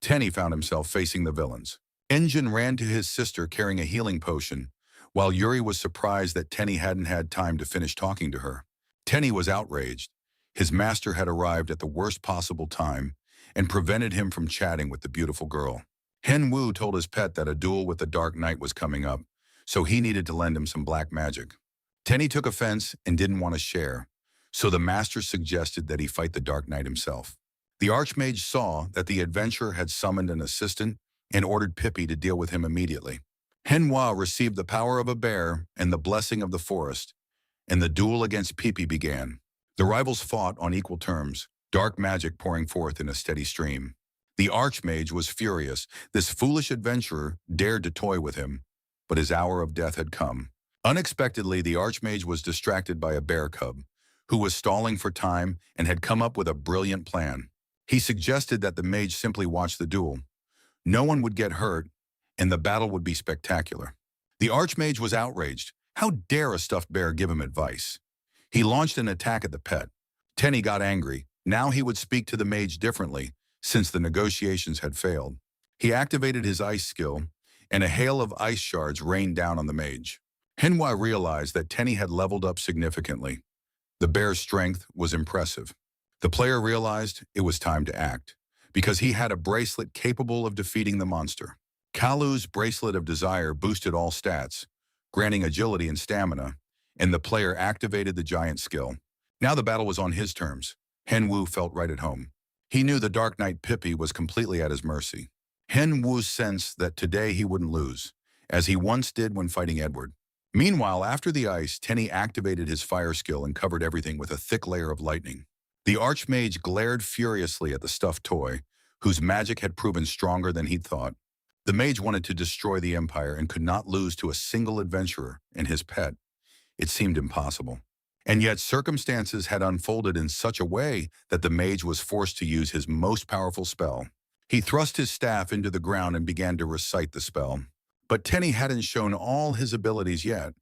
Tenny found himself facing the villains. Engine ran to his sister carrying a healing potion, while Yuri was surprised that Tenny hadn't had time to finish talking to her. Tenny was outraged. His master had arrived at the worst possible time and prevented him from chatting with the beautiful girl. Hen Wu told his pet that a duel with the Dark Knight was coming up, so he needed to lend him some black magic. Tenny took offense and didn't want to share, so the master suggested that he fight the Dark Knight himself. The Archmage saw that the adventurer had summoned an assistant and ordered Pippi to deal with him immediately. Henhua received the power of a bear and the blessing of the forest, and the duel against Pippi began. The rivals fought on equal terms, dark magic pouring forth in a steady stream. The Archmage was furious. This foolish adventurer dared to toy with him, but his hour of death had come. Unexpectedly, the Archmage was distracted by a bear cub, who was stalling for time and had come up with a brilliant plan. He suggested that the mage simply watch the duel. No one would get hurt, and the battle would be spectacular. The Archmage was outraged. How dare a stuffed bear give him advice? He launched an attack at the pet. Tenny got angry. Now he would speak to the mage differently, since the negotiations had failed. He activated his ice skill, and a hail of ice shards rained down on the mage. Henhua realized that Tenny had leveled up significantly. The bear's strength was impressive. The player realized it was time to act, because he had a bracelet capable of defeating the monster. Kalu's Bracelet of Desire boosted all stats, granting agility and stamina, and the player activated the giant skill. Now the battle was on his terms. Hen Wu felt right at home. He knew the Dark Knight Pippi was completely at his mercy. Hen Wu sensed that today he wouldn't lose, as he once did when fighting Edward. Meanwhile, after the ice, Tenny activated his fire skill and covered everything with a thick layer of lightning. The Archmage glared furiously at the stuffed toy, whose magic had proven stronger than he'd thought. The mage wanted to destroy the empire and could not lose to a single adventurer and his pet. It seemed impossible. And yet circumstances had unfolded in such a way that the mage was forced to use his most powerful spell. He thrust his staff into the ground and began to recite the spell. But Tenny hadn't shown all his abilities yet.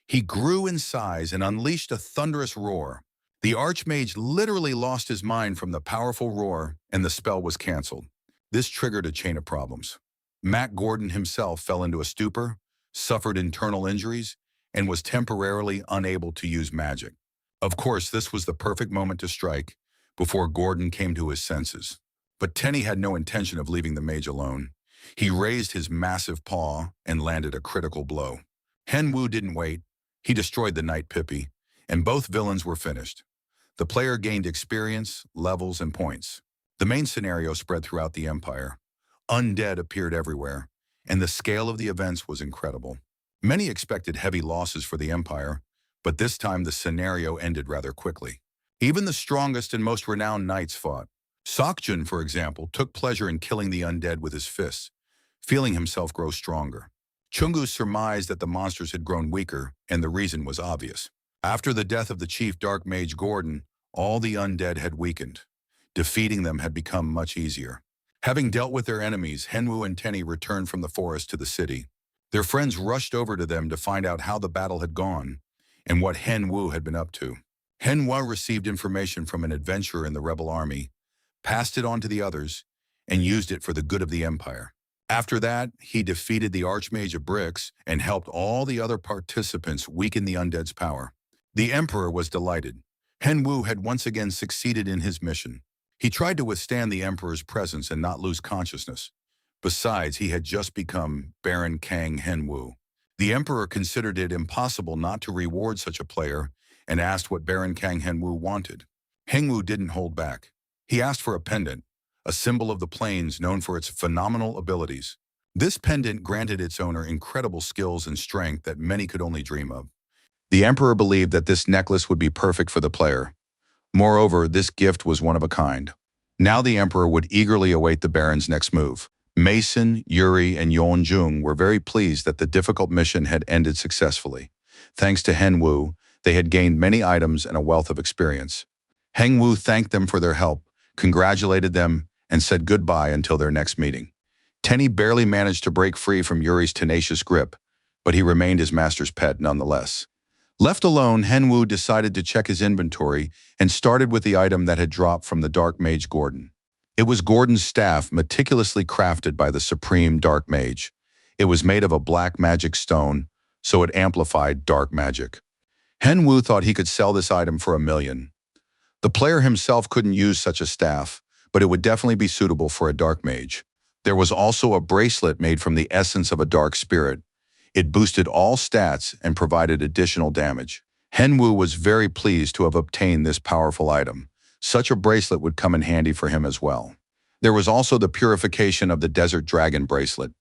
He grew in size and unleashed a thunderous roar. The archmage literally lost his mind from the powerful roar, and the spell was canceled. This triggered a chain of problems. Matt Gordon himself fell into a stupor, suffered internal injuries, and was temporarily unable to use magic. Of course, this was the perfect moment to strike before Gordon came to his senses. But Tenny had no intention of leaving the mage alone. He raised his massive paw and landed a critical blow. Henwu didn't wait. He destroyed the Knight Pippi, and both villains were finished. The player gained experience, levels, and points. The main scenario spread throughout the empire. Undead appeared everywhere, and the scale of the events was incredible. Many expected heavy losses for the empire, but this time the scenario ended rather quickly. Even the strongest and most renowned knights fought. Sokjun, for example, took pleasure in killing the undead with his fists, feeling himself grow stronger. Chungu surmised that the monsters had grown weaker, and the reason was obvious. After the death of the chief dark mage Gordon, all the undead had weakened. Defeating them had become much easier. Having dealt with their enemies, Henwu and Tenny returned from the forest to the city. Their friends rushed over to them to find out how the battle had gone and what Henwu had been up to. Henwu received information from an adventurer in the rebel army, passed it on to the others, and used it for the good of the empire. After that, he defeated the Archmage of Bricks and helped all the other participants weaken the undead's power. The emperor was delighted. Henwu had once again succeeded in his mission. He tried to withstand the emperor's presence and not lose consciousness. Besides, he had just become Baron Kang Henwu. The emperor considered it impossible not to reward such a player and asked what Baron Kang Henwu wanted. Henwu didn't hold back. He asked for a pendant, a symbol of the plains known for its phenomenal abilities. This pendant granted its owner incredible skills and strength that many could only dream of. The emperor believed that this necklace would be perfect for the player. Moreover, this gift was one of a kind. Now the emperor would eagerly await the baron's next move. Mason, Yuri, and Yeonjung were very pleased that the difficult mission had ended successfully. Thanks to Henwu, they had gained many items and a wealth of experience. Henwu thanked them for their help, congratulated them, and said goodbye until their next meeting. Tenny barely managed to break free from Yuri's tenacious grip, but he remained his master's pet nonetheless. Left alone, Henwu decided to check his inventory and started with the item that had dropped from the Dark Mage Gordon. It was Gordon's staff, meticulously crafted by the Supreme Dark Mage. It was made of a black magic stone, so it amplified dark magic. Henwu thought he could sell this item for $1 million. The player himself couldn't use such a staff, but it would definitely be suitable for a dark mage. There was also a bracelet made from the essence of a dark spirit. It boosted all stats and provided additional damage. Henwu was very pleased to have obtained this powerful item. Such a bracelet would come in handy for him as well. There was also the purification of the Desert Dragon bracelet.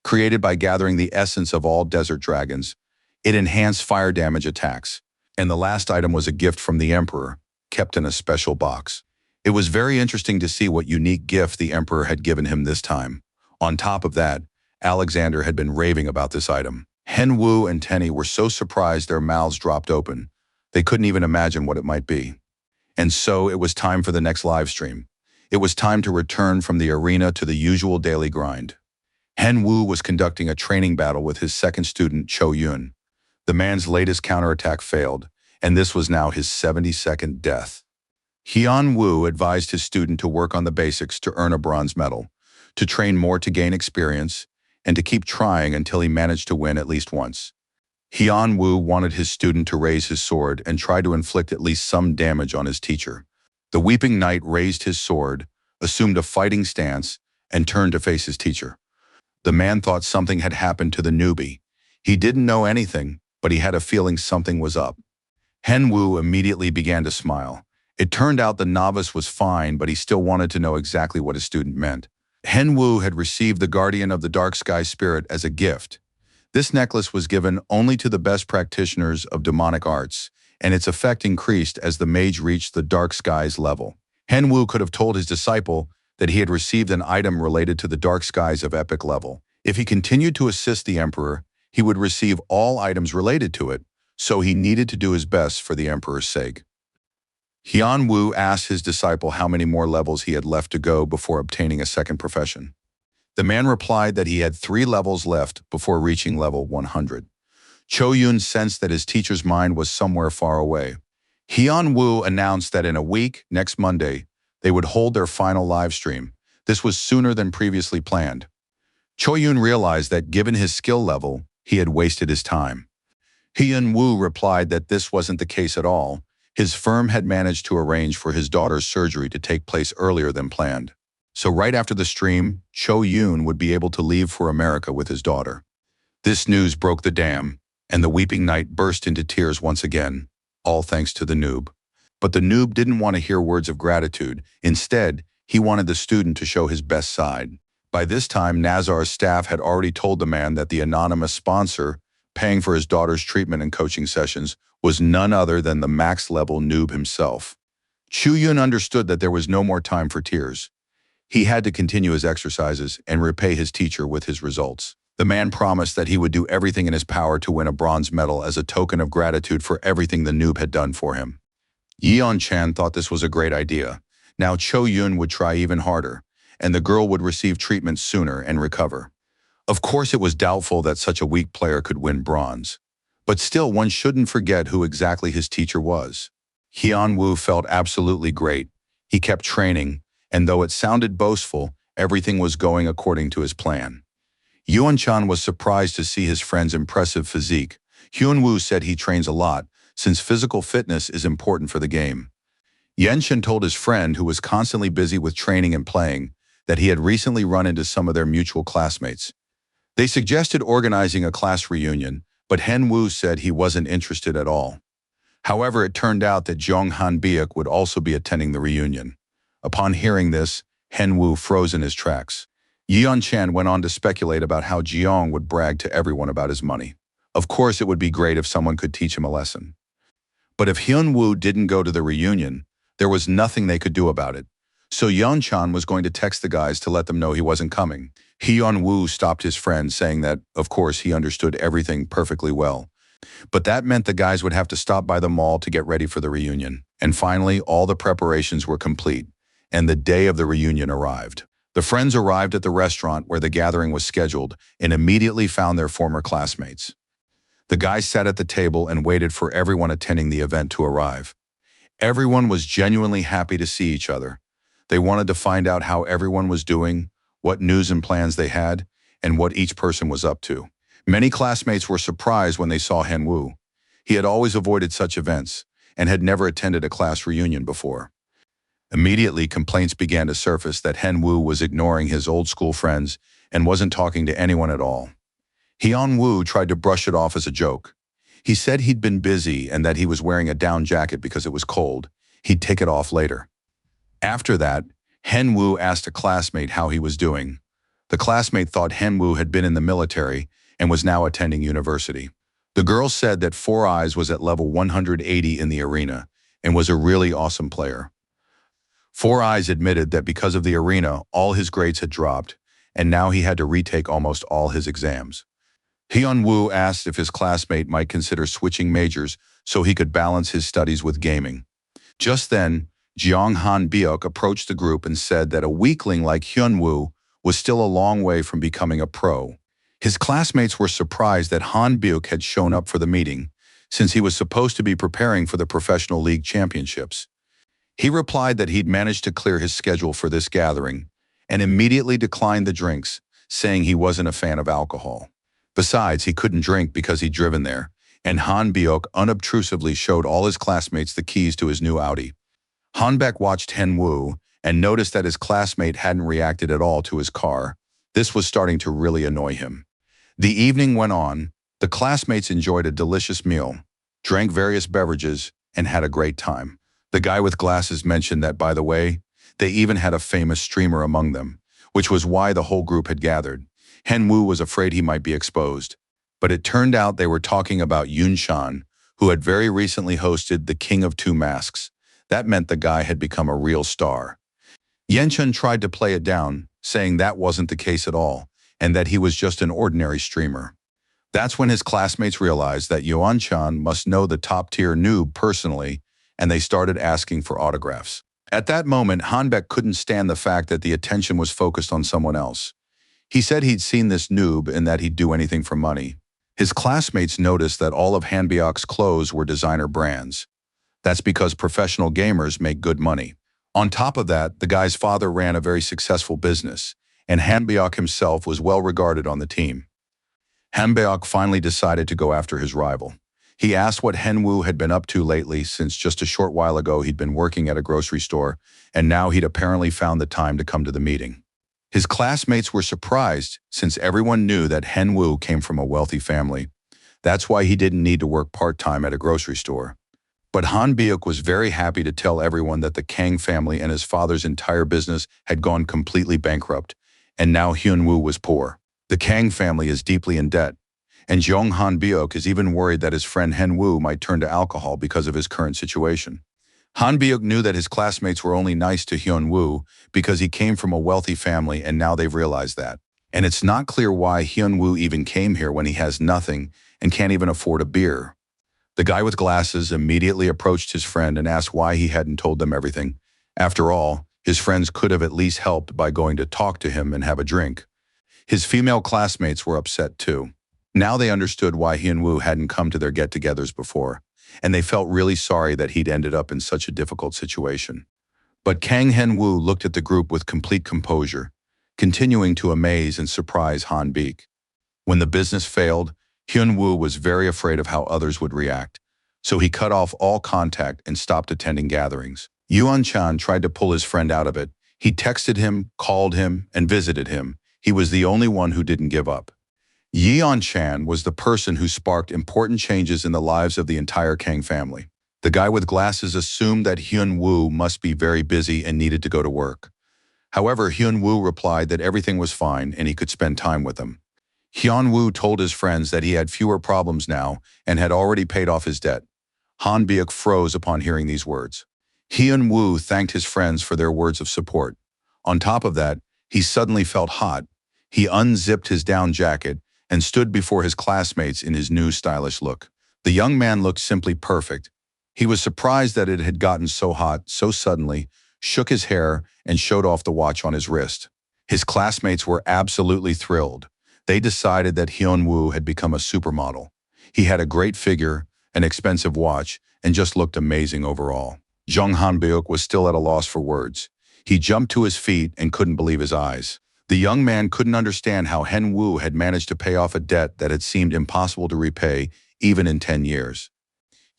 Created by gathering the essence of all desert dragons, it enhanced fire damage attacks. And the last item was a gift from the Emperor, kept in a special box. It was very interesting to see what unique gift the Emperor had given him this time. On top of that, Alexander had been raving about this item. Henwu and Tenny were so surprised their mouths dropped open. They couldn't even imagine what it might be. And so it was time for the next live stream. It was time to return from the arena to the usual daily grind. Henwu was conducting a training battle with his second student, Cho Yun. The man's latest counterattack failed, and this was now his 72nd death. Hyun Woo advised his student to work on the basics to earn a bronze medal, to train more to gain experience, and to keep trying until he managed to win at least once. Hyun Woo wanted his student to raise his sword and try to inflict at least some damage on his teacher. The Weeping Knight raised his sword, assumed a fighting stance, and turned to face his teacher. The man thought something had happened to the newbie. He didn't know anything, but he had a feeling something was up. Henwu immediately began to smile. It turned out the novice was fine, but he still wanted to know exactly what his student meant. Henwu had received the Guardian of the Dark Sky Spirit as a gift. This necklace was given only to the best practitioners of demonic arts, and its effect increased as the mage reached the Dark Skies level. Henwu could have told his disciple that he had received an item related to the Dark Skies of epic level. If he continued to assist the emperor, he would receive all items related to it, so he needed to do his best for the emperor's sake. Hyun Woo asked his disciple how many more levels he had left to go before obtaining a second profession. The man replied that he had 3 levels left before reaching level 100. Cho Yun sensed that his teacher's mind was somewhere far away. Hyun Woo announced that in a week, next Monday, they would hold their final live stream. This was sooner than previously planned. Cho Yun realized that given his skill level, he had wasted his time. Hyun Woo replied that this wasn't the case at all. His firm had managed to arrange for his daughter's surgery to take place earlier than planned. So right after the stream, Cho Yun would be able to leave for America with his daughter. This news broke the dam, and the weeping knight burst into tears once again, all thanks to the noob. But the noob didn't want to hear words of gratitude. Instead, he wanted the student to show his best side. By this time, Nazar's staff had already told the man that the anonymous sponsor paying for his daughter's treatment and coaching sessions was none other than the max-level noob himself. Chu Yun understood that there was no more time for tears. He had to continue his exercises and repay his teacher with his results. The man promised that he would do everything in his power to win a bronze medal as a token of gratitude for everything the noob had done for him. Yeon Chan thought this was a great idea. Now Cho Yun would try even harder, and the girl would receive treatment sooner and recover. Of course, it was doubtful that such a weak player could win bronze. But still, one shouldn't forget who exactly his teacher was. Hyun Woo felt absolutely great. He kept training, and though it sounded boastful, everything was going according to his plan. Yuan Chan was surprised to see his friend's impressive physique. Hyun Woo said he trains a lot, since physical fitness is important for the game. Yenshin told his friend, who was constantly busy with training and playing, that he had recently run into some of their mutual classmates. They suggested organizing a class reunion, but Hen Woo said he wasn't interested at all. However, it turned out that Jong Han Biak would also be attending the reunion. Upon hearing this, Hen Woo froze in his tracks. Yeon Chan went on to speculate about how Jeong would brag to everyone about his money. Of course, it would be great if someone could teach him a lesson. But if Hyun Woo didn't go to the reunion, there was nothing they could do about it. So Yeon Chan was going to text the guys to let them know he wasn't coming. Hyun Woo stopped his friend, saying that, of course, he understood everything perfectly well. But that meant the guys would have to stop by the mall to get ready for the reunion. And finally, all the preparations were complete, and the day of the reunion arrived. The friends arrived at the restaurant where the gathering was scheduled and immediately found their former classmates. The guys sat at the table and waited for everyone attending the event to arrive. Everyone was genuinely happy to see each other. They wanted to find out how everyone was doing, what news and plans they had, and what each person was up to. Many classmates were surprised when they saw Hen Woo. He had always avoided such events and had never attended a class reunion before. Immediately, complaints began to surface that Hen Woo was ignoring his old school friends and wasn't talking to anyone at all. Hyun Woo tried to brush it off as a joke. He said he'd been busy and that he was wearing a down jacket because it was cold. He'd take it off later. After that, Hen Woo asked a classmate how he was doing. The classmate thought Hen Woo had been in the military and was now attending university. The girl said that Four Eyes was at level 180 in the arena and was a really awesome player. Four Eyes admitted that because of the arena, all his grades had dropped, and now he had to retake almost all his exams. Hyun Woo asked if his classmate might consider switching majors so he could balance his studies with gaming. Just then, Jeong Han Biok approached the group and said that a weakling like Hyun Woo was still a long way from becoming a pro. His classmates were surprised that Han Biok had shown up for the meeting, since he was supposed to be preparing for the professional league championships. He replied that he'd managed to clear his schedule for this gathering and immediately declined the drinks, saying he wasn't a fan of alcohol. Besides, he couldn't drink because he'd driven there, and Han Biok unobtrusively showed all his classmates the keys to his new Audi. Han Baek watched Hen Woo and noticed that his classmate hadn't reacted at all to his car. This was starting to really annoy him. The evening went on. The classmates enjoyed a delicious meal, drank various beverages, and had a great time. The guy with glasses mentioned that, by the way, they even had a famous streamer among them, which was why the whole group had gathered. Hen Woo was afraid he might be exposed, but it turned out they were talking about Yoon Shan, who had very recently hosted the King of Two Masks. That meant the guy had become a real star. Yenchun tried to play it down, saying that wasn't the case at all, and that he was just an ordinary streamer. That's when his classmates realized that Yuan-chan must know the top-tier noob personally, and they started asking for autographs. At that moment, Hanbek couldn't stand the fact that the attention was focused on someone else. He said he'd seen this noob and that he'd do anything for money. His classmates noticed that all of Hanbyok's clothes were designer brands. That's because professional gamers make good money. On top of that, the guy's father ran a very successful business, and Hanbyok himself was well regarded on the team. Hanbyok finally decided to go after his rival. He asked what Henwoo had been up to lately, since just a short while ago he'd been working at a grocery store, and now he'd apparently found the time to come to the meeting. His classmates were surprised, since everyone knew that Henwoo came from a wealthy family. That's why he didn't need to work part-time at a grocery store. But Han Byuk was very happy to tell everyone that the Kang family and his father's entire business had gone completely bankrupt, and now Hyunwoo was poor. The Kang family is deeply in debt, and Jong Han Byuk is even worried that his friend Henwoo might turn to alcohol because of his current situation. Han Byuk knew that his classmates were only nice to Hyunwoo because he came from a wealthy family, and now they've realized that. And it's not clear why Hyunwoo even came here when he has nothing and can't even afford a beer. The guy with glasses immediately approached his friend and asked why he hadn't told them everything. After all, his friends could have at least helped by going to talk to him and have a drink. His female classmates were upset too. Now they understood why Hyunwoo hadn't come to their get-togethers before, and they felt really sorry that he'd ended up in such a difficult situation. But Kang Henwoo looked at the group with complete composure, continuing to amaze and surprise Han Byuk. When the business failed, Hyunwoo was very afraid of how others would react, so he cut off all contact and stopped attending gatherings. Yuan-chan tried to pull his friend out of it. He texted him, called him, and visited him. He was the only one who didn't give up. Yeon-chan was the person who sparked important changes in the lives of the entire Kang family. The guy with glasses assumed that Hyunwoo must be very busy and needed to go to work. However, Hyunwoo replied that everything was fine and he could spend time with them. Hyunwoo told his friends that he had fewer problems now and had already paid off his debt. Han Byuk froze upon hearing these words. Hyunwoo thanked his friends for their words of support. On top of that, he suddenly felt hot. He unzipped his down jacket and stood before his classmates in his new stylish look. The young man looked simply perfect. He was surprised that it had gotten so hot so suddenly, shook his hair, and showed off the watch on his wrist. His classmates were absolutely thrilled. They decided that Hyunwoo had become a supermodel. He had a great figure, an expensive watch, and just looked amazing overall. Jung Han Byuk was still at a loss for words. He jumped to his feet and couldn't believe his eyes. The young man couldn't understand how Henwoo had managed to pay off a debt that had seemed impossible to repay even in 10 years.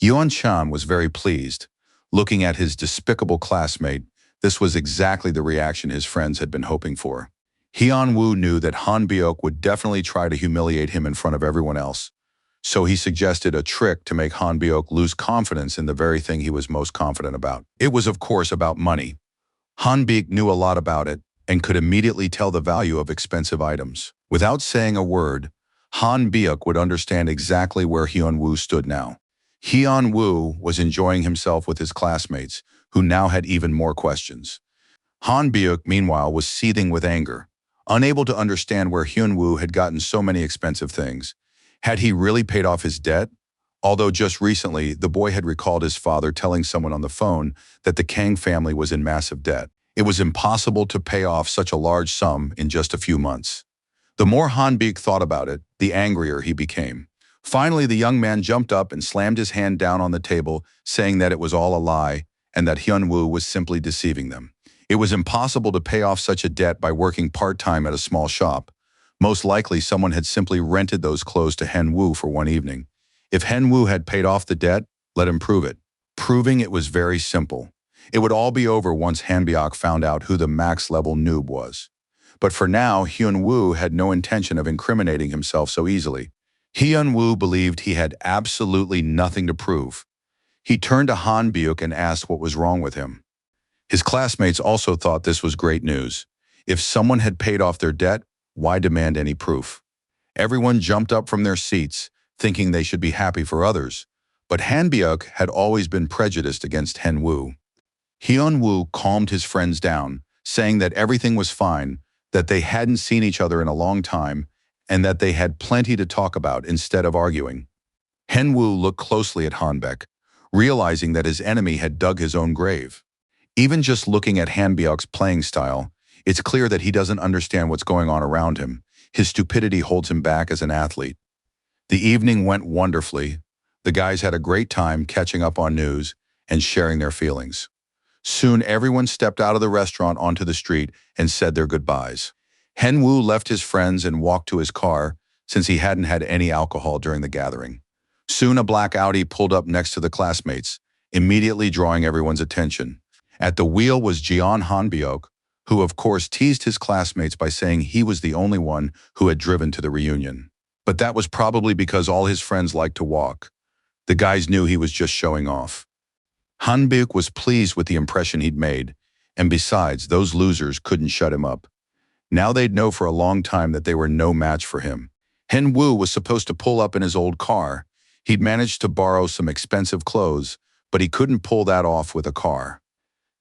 Yuan-chan was very pleased. Looking at his despicable classmate, this was exactly the reaction his friends had been hoping for. Hyunwoo knew that Han Byuk would definitely try to humiliate him in front of everyone else, so he suggested a trick to make Han Byuk lose confidence in the very thing he was most confident about. It was, of course, about money. Han Byuk knew a lot about it and could immediately tell the value of expensive items. Without saying a word, Han Byuk would understand exactly where Hyunwoo stood now. Hyunwoo was enjoying himself with his classmates, who now had even more questions. Han Byuk, meanwhile, was seething with anger, unable to understand where Hyunwoo had gotten so many expensive things. Had he really paid off his debt? Although just recently, the boy had recalled his father telling someone on the phone that the Kang family was in massive debt. It was impossible to pay off such a large sum in just a few months. The more Han Byuk thought about it, the angrier he became. Finally, the young man jumped up and slammed his hand down on the table, saying that it was all a lie and that Hyunwoo was simply deceiving them. It was impossible to pay off such a debt by working part-time at a small shop. Most likely, someone had simply rented those clothes to Henwoo for one evening. If Henwoo had paid off the debt, let him prove it. Proving it was very simple. It would all be over once Hanbyok found out who the max-level noob was. But for now, Hyunwoo had no intention of incriminating himself so easily. Hyunwoo believed he had absolutely nothing to prove. He turned to Han Byuk and asked what was wrong with him. His classmates also thought this was great news. If someone had paid off their debt, why demand any proof? Everyone jumped up from their seats, thinking they should be happy for others. But Han Byuk had always been prejudiced against Henwoo. Hyunwoo calmed his friends down, saying that everything was fine, that they hadn't seen each other in a long time, and that they had plenty to talk about instead of arguing. Henwoo looked closely at Hanbek, realizing that his enemy had dug his own grave. Even just looking at Hanbyuk's playing style, it's clear that he doesn't understand what's going on around him. His stupidity holds him back as an athlete. The evening went wonderfully. The guys had a great time catching up on news and sharing their feelings. Soon everyone stepped out of the restaurant onto the street and said their goodbyes. Henwoo left his friends and walked to his car since he hadn't had any alcohol during the gathering. Soon a black Audi pulled up next to the classmates, immediately drawing everyone's attention. At the wheel was Jeon Hanbyuk, who of course teased his classmates by saying he was the only one who had driven to the reunion. But that was probably because all his friends liked to walk. The guys knew he was just showing off. Hanbyuk was pleased with the impression he'd made, and besides, those losers couldn't shut him up. Now they'd know for a long time that they were no match for him. Henwoo was supposed to pull up in his old car. He'd managed to borrow some expensive clothes, but he couldn't pull that off with a car.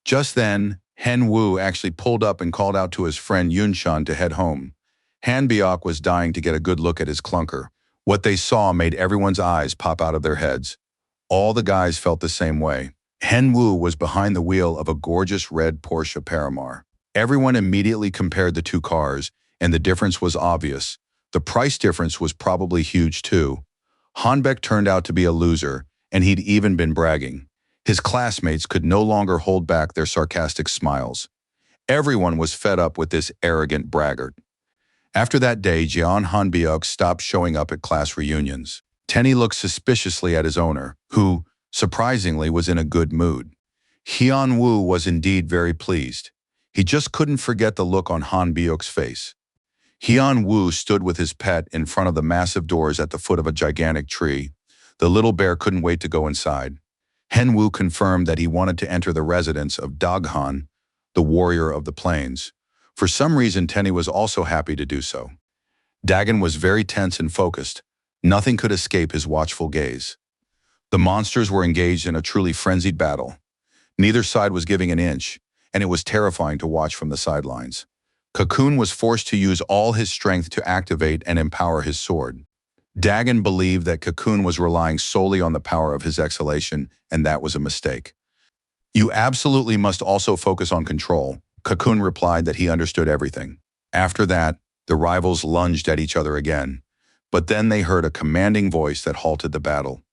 Just then, Henwoo actually pulled up and called out to his friend Yunshan to head home. Hanbyuk was dying to get a good look at his clunker. What they saw made everyone's eyes pop out of their heads. All the guys felt the same way. Henwoo was behind the wheel of a gorgeous red Porsche Panamera. Everyone immediately compared the two cars, and the difference was obvious. The price difference was probably huge too. Hanbek turned out to be a loser, and he'd even been bragging. His classmates could no longer hold back their sarcastic smiles. Everyone was fed up with this arrogant braggart. After that day, Jeon Hanbyuk stopped showing up at class reunions. Tenny looked suspiciously at his owner, who, surprisingly, was in a good mood. Hyun-woo was indeed very pleased. He just couldn't forget the look on Hanbyuk's face. Hyun-woo stood with his pet in front of the massive doors at the foot of a gigantic tree. The little bear couldn't wait to go inside. Henwoo confirmed that he wanted to enter the residence of Daghan, the warrior of the plains. For some reason, Tenny was also happy to do so. Dagon was very tense and focused. Nothing could escape his watchful gaze. The monsters were engaged in a truly frenzied battle. Neither side was giving an inch, and it was terrifying to watch from the sidelines. Cocoon was forced to use all his strength to activate and empower his sword. Dagon believed that Cocoon was relying solely on the power of his exhalation, and that was a mistake. "You absolutely must also focus on control." Cocoon replied that he understood everything. After that, the rivals lunged at each other again, but then they heard a commanding voice that halted the battle.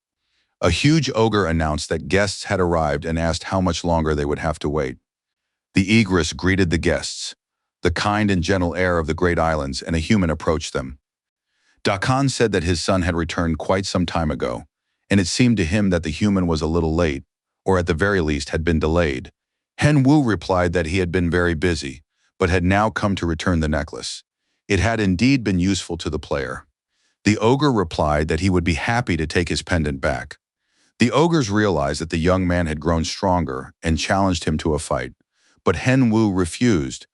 A huge ogre announced that guests had arrived and asked how much longer they would have to wait. The egress greeted the guests, the kind and gentle air of the great islands, and a human approached them. Dakan said that his son had returned quite some time ago, and it seemed to him that the human was a little late, or at the very least had been delayed. Henwoo replied that he had been very busy, but had now come to return the necklace. It had indeed been useful to the player. The ogre replied that he would be happy to take his pendant back. The ogres realized that the young man had grown stronger and challenged him to a fight, but Henwoo refused.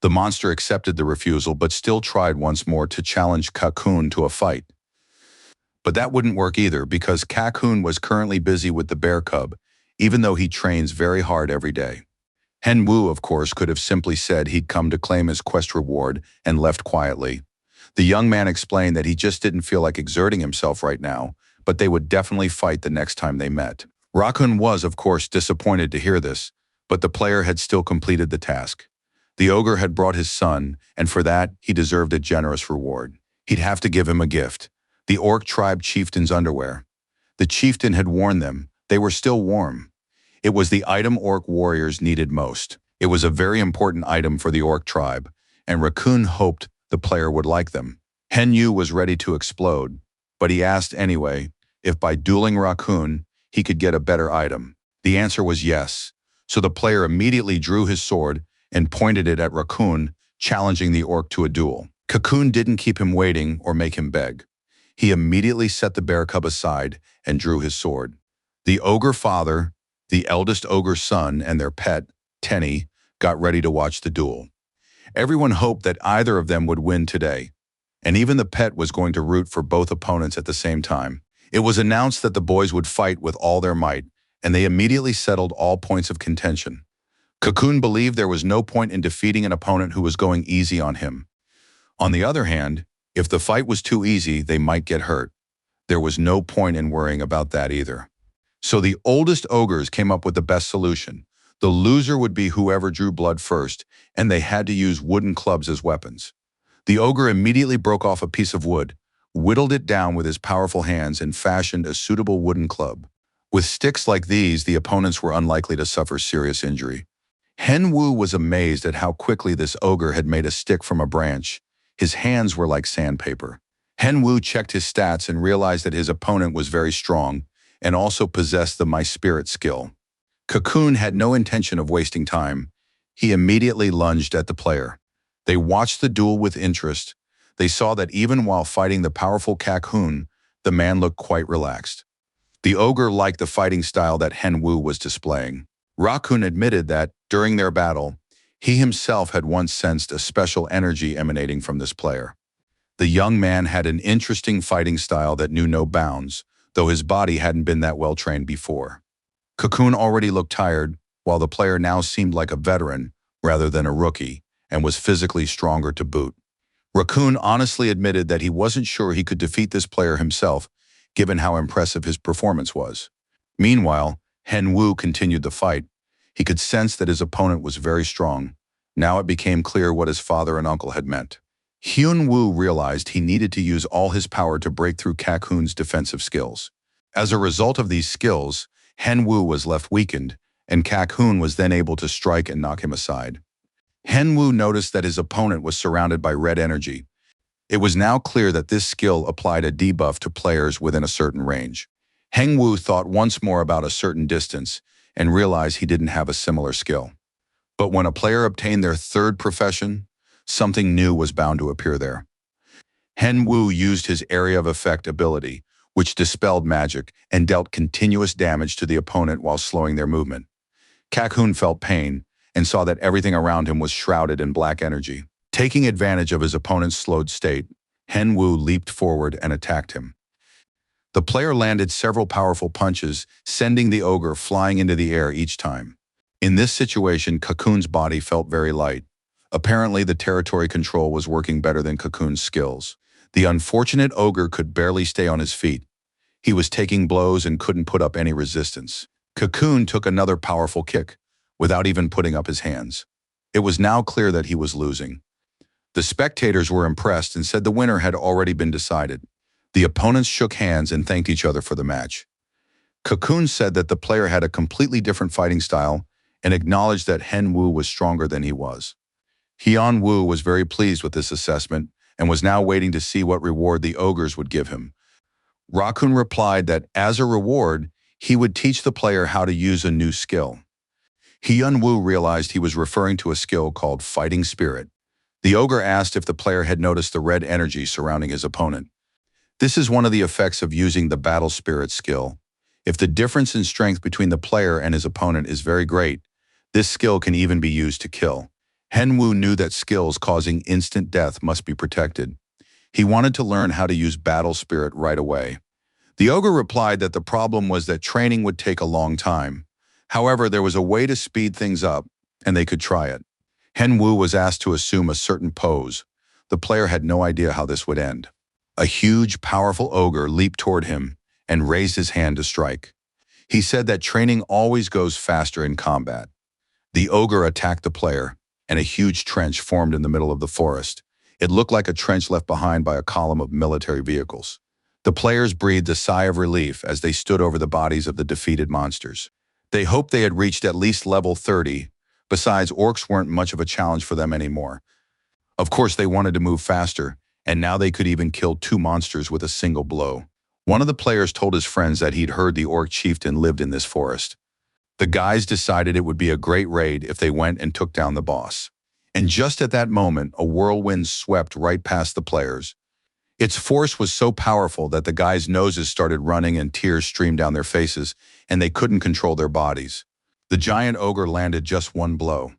The monster accepted the refusal but still tried once more to challenge Cocoon to a fight. But that wouldn't work either because Cocoon was currently busy with the bear cub, even though he trains very hard every day. Henwoo, of course, could have simply said he'd come to claim his quest reward and left quietly. The young man explained that he just didn't feel like exerting himself right now, but they would definitely fight the next time they met. Rakun was, of course, disappointed to hear this, but the player had still completed the task. The ogre had brought his son, and for that, he deserved a generous reward. He'd have to give him a gift: the orc tribe chieftain's underwear. The chieftain had worn them. They were still warm. It was the item orc warriors needed most. It was a very important item for the orc tribe, and Raccoon hoped the player would like them. Henyu was ready to explode, but he asked anyway if by dueling Raccoon he could get a better item. The answer was yes, so the player immediately drew his sword and pointed it at Raccoon, challenging the orc to a duel. Cocoon didn't keep him waiting or make him beg. He immediately set the bear cub aside and drew his sword. The ogre father, the eldest ogre son, and their pet, Tenny, got ready to watch the duel. Everyone hoped that either of them would win today, and even the pet was going to root for both opponents at the same time. It was announced that the boys would fight with all their might, and they immediately settled all points of contention. Cocoon believed there was no point in defeating an opponent who was going easy on him. On the other hand, if the fight was too easy, they might get hurt. There was no point in worrying about that either. So the oldest ogres came up with the best solution. The loser would be whoever drew blood first, and they had to use wooden clubs as weapons. The ogre immediately broke off a piece of wood, whittled it down with his powerful hands, and fashioned a suitable wooden club. With sticks like these, the opponents were unlikely to suffer serious injury. Hen Wu was amazed at how quickly this ogre had made a stick from a branch. His hands were like sandpaper. Hen Wu checked his stats and realized that his opponent was very strong and also possessed the My Spirit skill. Cocoon had no intention of wasting time. He immediately lunged at the player. They watched the duel with interest. They saw that even while fighting the powerful Cocoon, the man looked quite relaxed. The ogre liked the fighting style that Hen Wu was displaying. Raccoon admitted that, during their battle, he himself had once sensed a special energy emanating from this player. The young man had an interesting fighting style that knew no bounds, though his body hadn't been that well trained before. Cocoon already looked tired, while the player now seemed like a veteran rather than a rookie, and was physically stronger to boot. Raccoon honestly admitted that he wasn't sure he could defeat this player himself, given how impressive his performance was. Meanwhile, Hen Wu continued the fight. He could sense that his opponent was very strong. Now it became clear what his father and uncle had meant. Hyun Woo realized he needed to use all his power to break through Cocoon's defensive skills. As a result of these skills, Hen Wu was left weakened, and Cocoon was then able to strike and knock him aside. Hen Wu noticed that his opponent was surrounded by red energy. It was now clear that this skill applied a debuff to players within a certain range. Hen Wu thought once more about a certain distance and realized he didn't have a similar skill. But when a player obtained their third profession, something new was bound to appear there. Hen Wu used his area of effect ability, which dispelled magic and dealt continuous damage to the opponent while slowing their movement. Cocoon felt pain and saw that everything around him was shrouded in black energy. Taking advantage of his opponent's slowed state, Hen Wu leaped forward and attacked him. The player landed several powerful punches, sending the ogre flying into the air each time. In this situation, Cocoon's body felt very light. Apparently, the territory control was working better than Cocoon's skills. The unfortunate ogre could barely stay on his feet. He was taking blows and couldn't put up any resistance. Cocoon took another powerful kick, without even putting up his hands. It was now clear that he was losing. The spectators were impressed and said the winner had already been decided. The opponents shook hands and thanked each other for the match. Cocoon said that the player had a completely different fighting style and acknowledged that Hen Wu was stronger than he was. Hyun Woo was very pleased with this assessment and was now waiting to see what reward the ogres would give him. Raccoon replied that, as a reward, he would teach the player how to use a new skill. Hyun Woo realized he was referring to a skill called Fighting Spirit. The ogre asked if the player had noticed the red energy surrounding his opponent. This is one of the effects of using the Battle Spirit skill. If the difference in strength between the player and his opponent is very great, this skill can even be used to kill. Hen Wu knew that skills causing instant death must be protected. He wanted to learn how to use Battle Spirit right away. The ogre replied that the problem was that training would take a long time. However, there was a way to speed things up, and they could try it. Hen Wu was asked to assume a certain pose. The player had no idea how this would end. A huge, powerful ogre leaped toward him and raised his hand to strike. He said that training always goes faster in combat. The ogre attacked the player, and a huge trench formed in the middle of the forest. It looked like a trench left behind by a column of military vehicles. The players breathed a sigh of relief as they stood over the bodies of the defeated monsters. They hoped they had reached at least level 30. Besides, orcs weren't much of a challenge for them anymore. Of course, they wanted to move faster, and now they could even kill 2 monsters with a single blow. One of the players told his friends that he'd heard the orc chieftain lived in this forest. The guys decided it would be a great raid if they went and took down the boss. And just at that moment, a whirlwind swept right past the players. Its force was so powerful that the guys' noses started running and tears streamed down their faces, and they couldn't control their bodies. The giant ogre landed just one blow.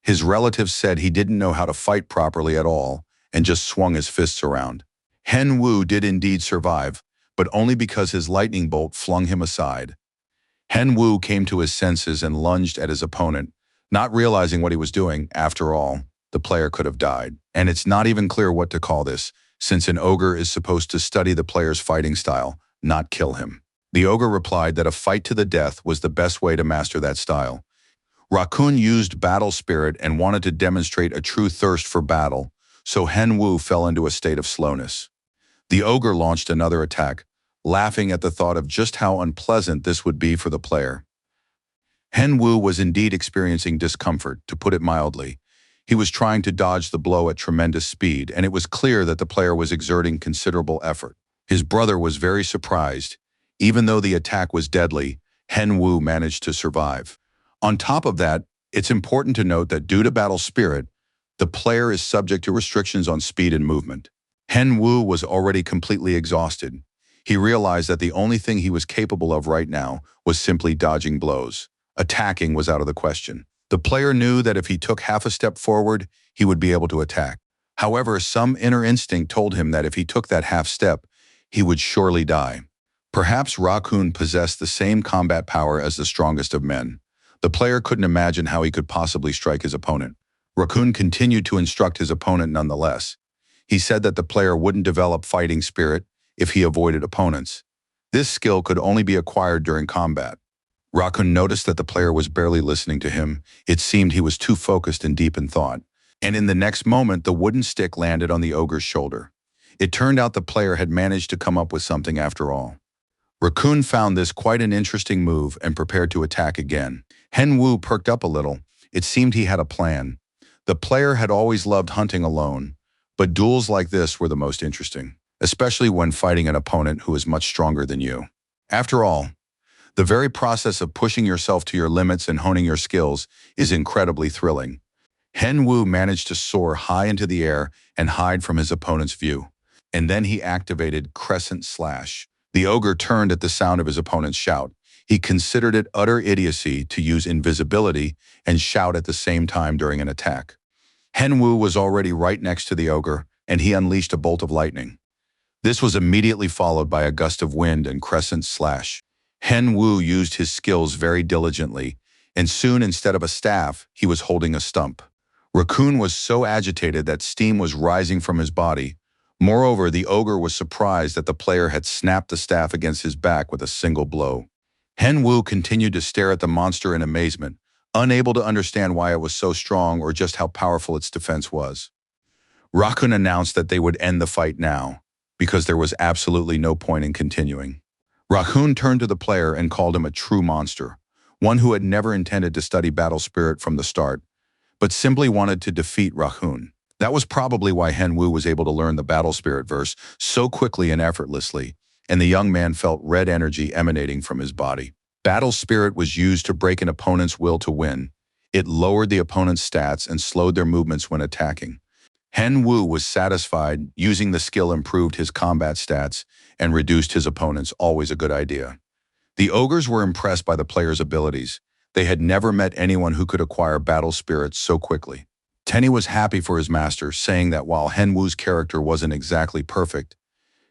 His relatives said he didn't know how to fight properly at all and just swung his fists around. Hen Wu did indeed survive, but only because his lightning bolt flung him aside. Hen Wu came to his senses and lunged at his opponent, Not realizing what he was doing, after all, the player could have died. And it's not even clear what to call this, since an ogre is supposed to study the player's fighting style, not kill him. The ogre replied that a fight to the death was the best way to master that style. Raccoon used battle spirit and wanted to demonstrate a true thirst for battle, so Henwu fell into a state of slowness. The ogre launched another attack, laughing at the thought of just how unpleasant this would be for the player. Henwu was indeed experiencing discomfort, to put it mildly. He was trying to dodge the blow at tremendous speed, and it was clear that the player was exerting considerable effort. His brother was very surprised. Even though the attack was deadly, Henwu managed to survive. On top of that, it's important to note that due to battle spirit, the player is subject to restrictions on speed and movement. Henwu was already completely exhausted. He realized that the only thing he was capable of right now was simply dodging blows. Attacking was out of the question. The player knew that if he took half a step forward, he would be able to attack. However, some inner instinct told him that if he took that half step, he would surely die. Perhaps Raccoon possessed the same combat power as the strongest of men. The player couldn't imagine how he could possibly strike his opponent. Raccoon continued to instruct his opponent nonetheless. He said that the player wouldn't develop fighting spirit if he avoided opponents. This skill could only be acquired during combat. Raccoon noticed that the player was barely listening to him. It seemed he was too focused and deep in thought. And in the next moment, the wooden stick landed on the ogre's shoulder. It turned out the player had managed to come up with something after all. Raccoon found this quite an interesting move and prepared to attack again. Henwu perked up a little. It seemed he had a plan. The player had always loved hunting alone, but duels like this were the most interesting, especially when fighting an opponent who is much stronger than you. After all, the very process of pushing yourself to your limits and honing your skills is incredibly thrilling. Henwu managed to soar high into the air and hide from his opponent's view. And then he activated Crescent Slash. The ogre turned at the sound of his opponent's shout. He considered it utter idiocy to use invisibility and shout at the same time during an attack. Henwu was already right next to the ogre, and he unleashed a bolt of lightning. This was immediately followed by a gust of wind and Crescent Slash. Henwu used his skills very diligently, and soon instead of a staff, he was holding a stump. Raccoon was so agitated that steam was rising from his body. Moreover, the ogre was surprised that the player had snapped the staff against his back with a single blow. Henwu continued to stare at the monster in amazement, unable to understand why it was so strong or just how powerful its defense was. Raccoon announced that they would end the fight now, because there was absolutely no point in continuing. Raccoon turned to the player and called him a true monster, one who had never intended to study battle spirit from the start, but simply wanted to defeat Raccoon. That was probably why Henwu was able to learn the battle spirit verse so quickly and effortlessly, and the young man felt red energy emanating from his body. Battle spirit was used to break an opponent's will to win. It lowered the opponent's stats and slowed their movements when attacking. Henwu was satisfied. Using the skill improved his combat stats and reduced his opponents, always a good idea. The ogres were impressed by the player's abilities. They had never met anyone who could acquire battle spirit so quickly. Tenny was happy for his master, saying that while Henwu's character wasn't exactly perfect,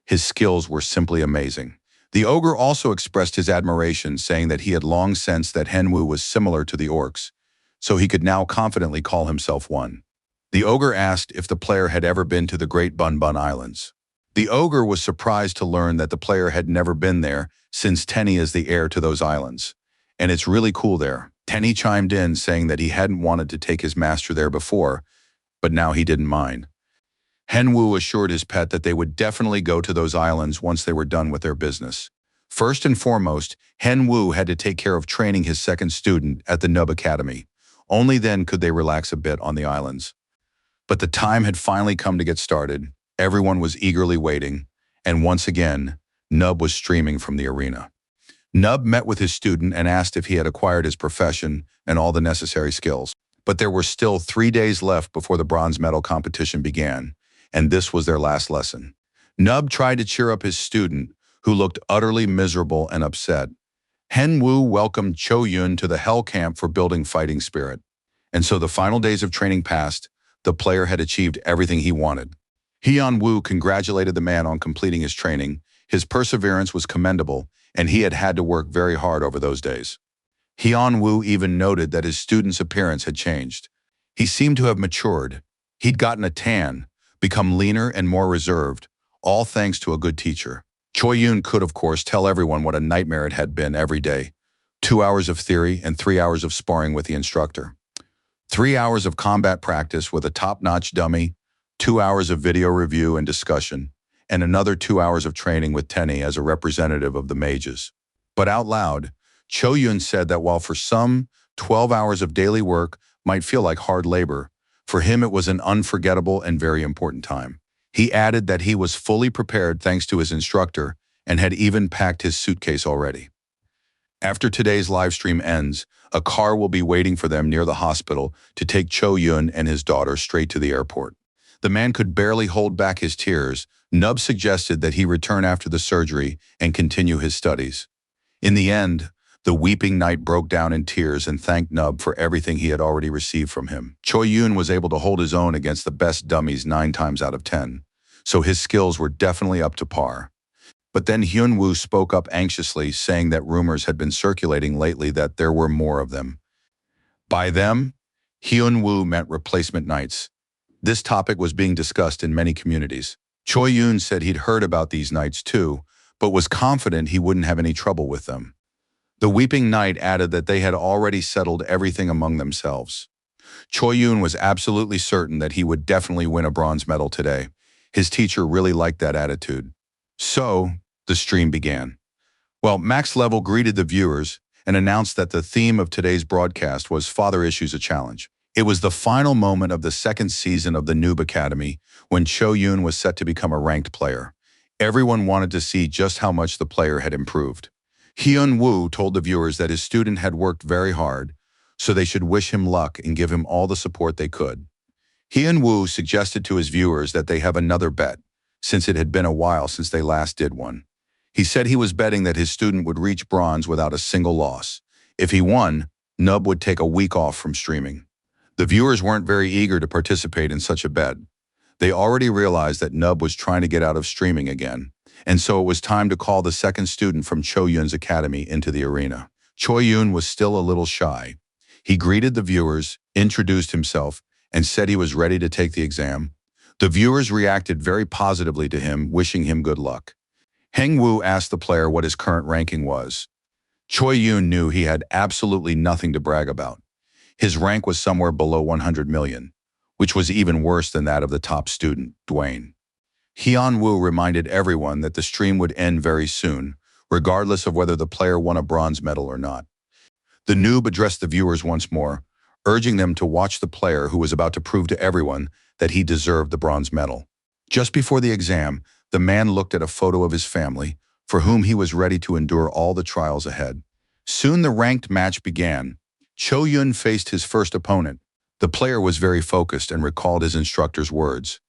his skills were simply amazing. The ogre also expressed his admiration, saying that he had long sensed that Henwu was similar to the orcs, so he could now confidently call himself one. The ogre asked if the player had ever been to the Great Bun Bun Islands. The ogre was surprised to learn that the player had never been there, since Tenny is the heir to those islands. And it's really cool there. Tenny chimed in, saying that he hadn't wanted to take his master there before, but now he didn't mind. Henwu assured his pet that they would definitely go to those islands once they were done with their business. First and foremost, Henwu had to take care of training his second student at the Nub Academy. Only then could they relax a bit on the islands. But the time had finally come to get started. Everyone was eagerly waiting, and once again, Nub was streaming from the arena. Nub met with his student and asked if he had acquired his profession and all the necessary skills. But there were still 3 days left before the bronze medal competition began, and this was their last lesson. Nub tried to cheer up his student, who looked utterly miserable and upset. Henwu welcomed Cho Yun to the Hell Camp for building fighting spirit. And so the final days of training passed. The player had achieved everything he wanted. Hyun Woo congratulated the man on completing his training. His perseverance was commendable, and he had had to work very hard over those days. Hyun-woo even noted that his student's appearance had changed. He seemed to have matured. He'd gotten a tan, become leaner and more reserved, all thanks to a good teacher. Choi-yoon could, of course, tell everyone what a nightmare it had been every day. 2 hours of theory and 3 hours of sparring with the instructor. 3 hours of combat practice with a top-notch dummy, 2 hours of video review and discussion, and another 2 hours of training with Tenny as a representative of the mages. But out loud, Cho-yoon said that while for some, 12 hours of daily work might feel like hard labor, for him it was an unforgettable and very important time. He added that he was fully prepared thanks to his instructor and had even packed his suitcase already. After today's live stream ends, a car will be waiting for them near the hospital to take Cho-yoon and his daughter straight to the airport. The man could barely hold back his tears. Nub suggested that he return after the surgery and continue his studies. In the end, the weeping knight broke down in tears and thanked Nub for everything he had already received from him. Choi-yoon was able to hold his own against the best dummies 9 times out of 10, so his skills were definitely up to par. But then Hyun-woo spoke up anxiously, saying that rumors had been circulating lately that there were more of them. By them, Hyun-woo meant replacement knights. This topic was being discussed in many communities. Choi-yoon said he'd heard about these knights too, but was confident he wouldn't have any trouble with them. The weeping knight added that they had already settled everything among themselves. Choi-yoon was absolutely certain that he would definitely win a bronze medal today. His teacher really liked that attitude. So, the stream began. Well, Max Level greeted the viewers and announced that the theme of today's broadcast was Father Issues a Challenge. It was the final moment of the second season of the Noob Academy when Cho-yoon was set to become a ranked player. Everyone wanted to see just how much the player had improved. Hyun-woo told the viewers that his student had worked very hard, so they should wish him luck and give him all the support they could. Hyun-woo suggested to his viewers that they have another bet, since it had been a while since they last did one. He said he was betting that his student would reach bronze without a single loss. If he won, Nub would take a week off from streaming. The viewers weren't very eager to participate in such a bet. They already realized that Nub was trying to get out of streaming again, and so it was time to call the second student from Cho-yoon's academy into the arena. Choi-yoon was still a little shy. He greeted the viewers, introduced himself, and said he was ready to take the exam. The viewers reacted very positively to him, wishing him good luck. Heng-woo asked the player what his current ranking was. Choi-yoon knew he had absolutely nothing to brag about. His rank was somewhere below 100 million, which was even worse than that of the top student, Dwayne. Hyun-woo reminded everyone that the stream would end very soon, regardless of whether the player won a bronze medal or not. The noob addressed the viewers once more, urging them to watch the player who was about to prove to everyone that he deserved the bronze medal. Just before the exam, the man looked at a photo of his family, for whom he was ready to endure all the trials ahead. Soon the ranked match began. Cho-yoon faced his first opponent. The player was very focused and recalled his instructor's words.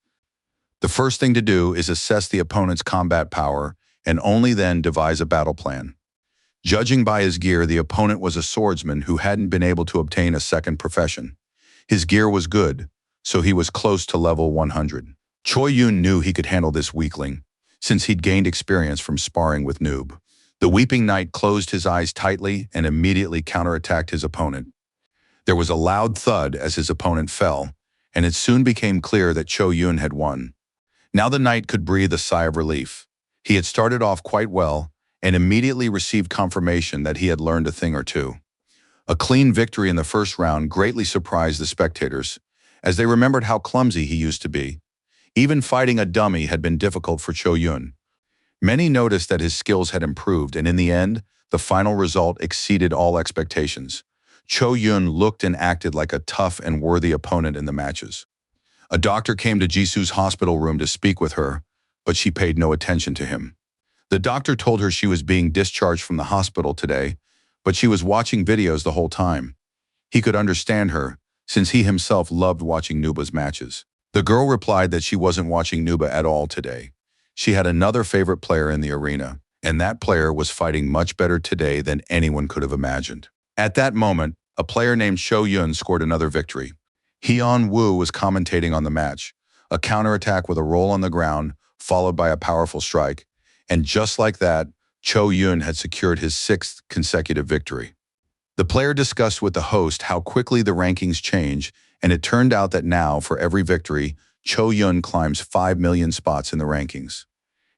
The first thing to do is assess the opponent's combat power and only then devise a battle plan. Judging by his gear, the opponent was a swordsman who hadn't been able to obtain a second profession. His gear was good, so he was close to level 100. Choi-yoon knew he could handle this weakling, since he'd gained experience from sparring with Noob. The weeping knight closed his eyes tightly and immediately counterattacked his opponent. There was a loud thud as his opponent fell, and it soon became clear that Cho-yoon had won. Now the knight could breathe a sigh of relief. He had started off quite well and immediately received confirmation that he had learned a thing or two. A clean victory in the first round greatly surprised the spectators, as they remembered how clumsy he used to be. Even fighting a dummy had been difficult for Cho-yoon. Many noticed that his skills had improved, and in the end, the final result exceeded all expectations. Cho-yoon looked and acted like a tough and worthy opponent in the matches. A doctor came to Jisoo's hospital room to speak with her, but she paid no attention to him. The doctor told her she was being discharged from the hospital today, but she was watching videos the whole time. He could understand her, since he himself loved watching Nuba's matches. The girl replied that she wasn't watching Nuba at all today. She had another favorite player in the arena, and that player was fighting much better today than anyone could have imagined. At that moment, a player named Cho-yoon scored another victory. Hyun-woo was commentating on the match, a counterattack with a roll on the ground, followed by a powerful strike, and just like that, Cho-yoon had secured his 6th consecutive victory. The player discussed with the host how quickly the rankings change, and it turned out that now, for every victory, Cho Yun climbs 5 million spots in the rankings.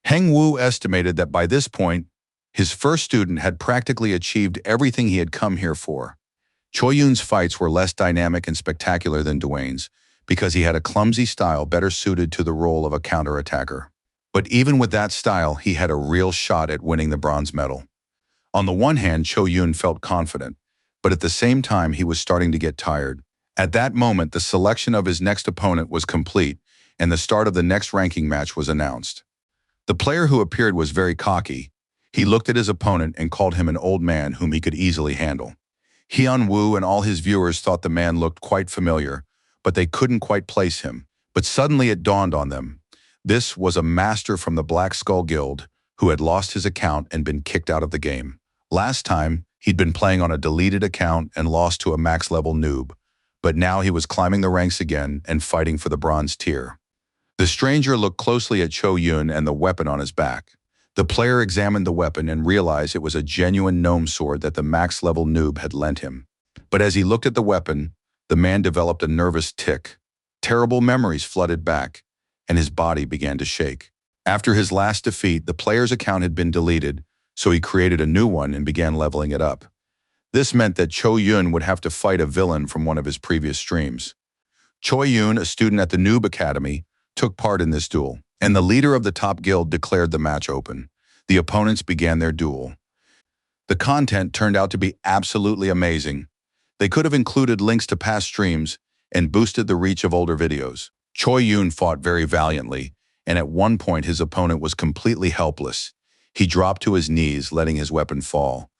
Heng Woo estimated that by this point, his first student had practically achieved everything he had come here for. Cho Yun's fights were less dynamic and spectacular than Dwayne's because he had a clumsy style better suited to the role of a counterattacker. But even with that style, he had a real shot at winning the bronze medal. On the one hand, Cho Yun felt confident, but at the same time he was starting to get tired. At that moment, the selection of his next opponent was complete, and the start of the next ranking match was announced. The player who appeared was very cocky. He looked at his opponent and called him an old man whom he could easily handle. Hyun Woo and all his viewers thought the man looked quite familiar, but they couldn't quite place him. But suddenly it dawned on them. This was a master from the Black Skull Guild who had lost his account and been kicked out of the game. Last time, he'd been playing on a deleted account and lost to a max-level noob, but now he was climbing the ranks again and fighting for the bronze tier. The stranger looked closely at Cho Yun and the weapon on his back. The player examined the weapon and realized it was a genuine gnome sword that the max-level noob had lent him. But as he looked at the weapon, the man developed a nervous tic. Terrible memories flooded back, and his body began to shake. After his last defeat, the player's account had been deleted, so he created a new one and began leveling it up. This meant that Cho Yun would have to fight a villain from one of his previous streams. Choi Yun, a student at the Noob Academy, took part in this duel, and the leader of the top guild declared the match open. The opponents began their duel. The content turned out to be absolutely amazing. They could have included links to past streams and boosted the reach of older videos. Choi Yun fought very valiantly, and at one point his opponent was completely helpless. He dropped to his knees, letting his weapon fall.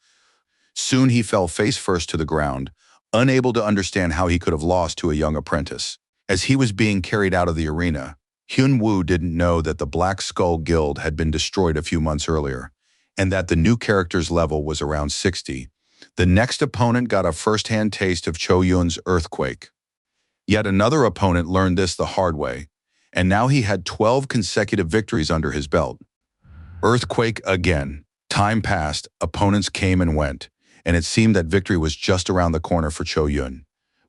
Soon he fell face first to the ground, unable to understand how he could have lost to a young apprentice. As he was being carried out of the arena, Hyun Woo didn't know that the Black Skull Guild had been destroyed a few months earlier, and that the new character's level was around 60. The next opponent got a first-hand taste of Cho Yun's earthquake. Yet another opponent learned this the hard way, and now he had 12 consecutive victories under his belt. Earthquake again. Time passed, opponents came and went, and it seemed that victory was just around the corner for Cho Yun.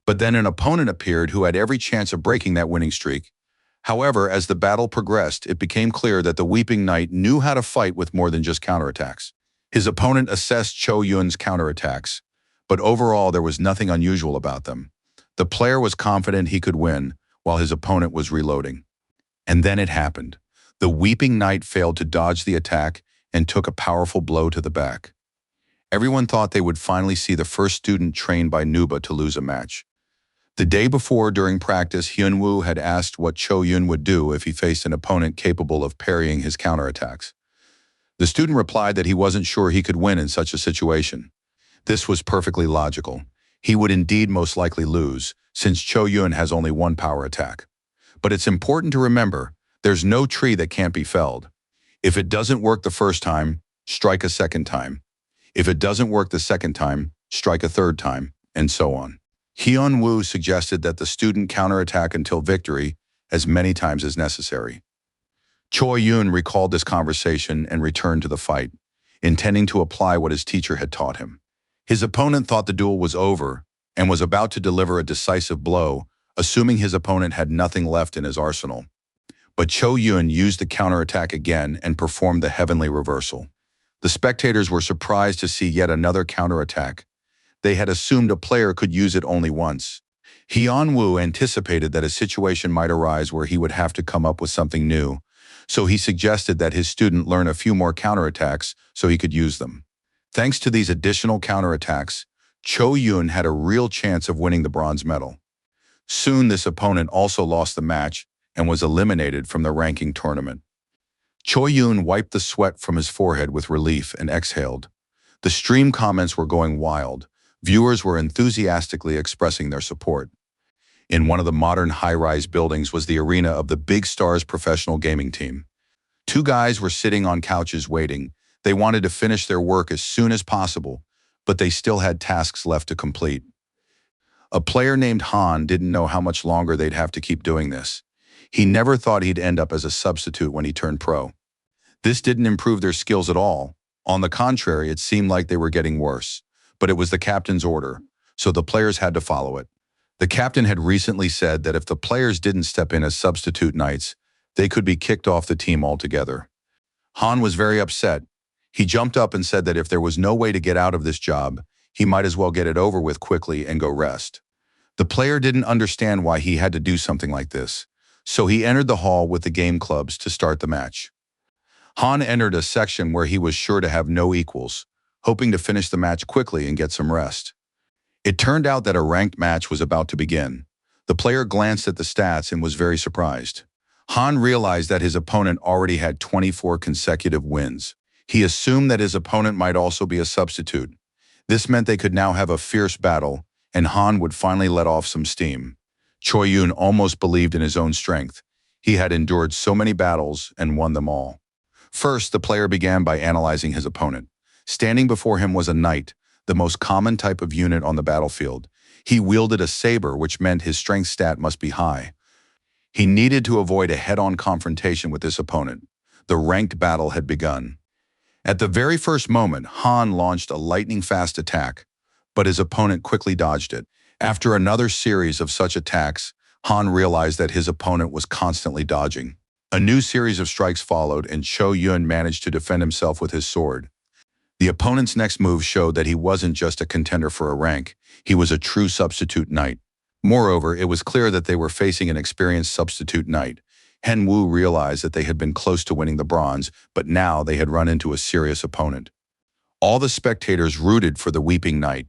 But then an opponent appeared who had every chance of breaking that winning streak. However, as the battle progressed, it became clear that the Weeping Knight knew how to fight with more than just counterattacks. His opponent assessed Cho Yun's counterattacks, but overall there was nothing unusual about them. The player was confident he could win, while his opponent was reloading. And then it happened. The Weeping Knight failed to dodge the attack and took a powerful blow to the back. Everyone thought they would finally see the first student trained by Nuba to lose a match. The day before, during practice, Hyun Woo had asked what Cho Yun would do if he faced an opponent capable of parrying his counterattacks. The student replied that he wasn't sure he could win in such a situation. This was perfectly logical. He would indeed most likely lose, since Cho Yun has only one power attack. But it's important to remember, there's no tree that can't be felled. If it doesn't work the first time, strike a second time. If it doesn't work the second time, strike a third time, and so on. Hyun Woo suggested that the student counterattack until victory as many times as necessary. Choi Yun recalled this conversation and returned to the fight, intending to apply what his teacher had taught him. His opponent thought the duel was over and was about to deliver a decisive blow, assuming his opponent had nothing left in his arsenal. But Cho Yun used the counterattack again and performed the heavenly reversal. The spectators were surprised to see yet another counterattack. They had assumed a player could use it only once. Hyun Woo anticipated that a situation might arise where he would have to come up with something new, so he suggested that his student learn a few more counterattacks so he could use them. Thanks to these additional counterattacks, Cho Yun had a real chance of winning the bronze medal. Soon this opponent also lost the match and was eliminated from the ranking tournament. Choi Yun wiped the sweat from his forehead with relief and exhaled. The stream comments were going wild. Viewers were enthusiastically expressing their support. In one of the modern high-rise buildings was the arena of the Big Stars professional gaming team. Two guys were sitting on couches waiting. They wanted to finish their work as soon as possible, but they still had tasks left to complete. A player named Han didn't know how much longer they'd have to keep doing this. He never thought he'd end up as a substitute when he turned pro. This didn't improve their skills at all. On the contrary, it seemed like they were getting worse. but it was the captain's order, so the players had to follow it. The captain had recently said that if the players didn't step in as substitute knights, they could be kicked off the team altogether. Han was very upset. He jumped up and said that if there was no way to get out of this job, he might as well get it over with quickly and go rest. The player didn't understand why he had to do something like this, so he entered the hall with the game clubs to start the match. Han entered a section where he was sure to have no equals, hoping to finish the match quickly and get some rest. It turned out that a ranked match was about to begin. The player glanced at the stats and was very surprised. Han realized that his opponent already had 24 consecutive wins. He assumed that his opponent might also be a substitute. This meant they could now have a fierce battle, and Han would finally let off some steam. Choi Yun almost believed in his own strength. He had endured so many battles and won them all. First, the player began by analyzing his opponent. Standing before him was a knight, the most common type of unit on the battlefield. He wielded a saber, which meant his strength stat must be high. He needed to avoid a head-on confrontation with this opponent. The ranked battle had begun. At the very first moment, Han launched a lightning-fast attack, but his opponent quickly dodged it. After another series of such attacks, Han realized that his opponent was constantly dodging. A new series of strikes followed, and Cho Yun managed to defend himself with his sword. The opponent's next move showed that he wasn't just a contender for a rank, he was a true substitute knight. Moreover, it was clear that they were facing an experienced substitute knight. Hen Wu realized that they had been close to winning the bronze, but now they had run into a serious opponent. All the spectators rooted for the weeping knight.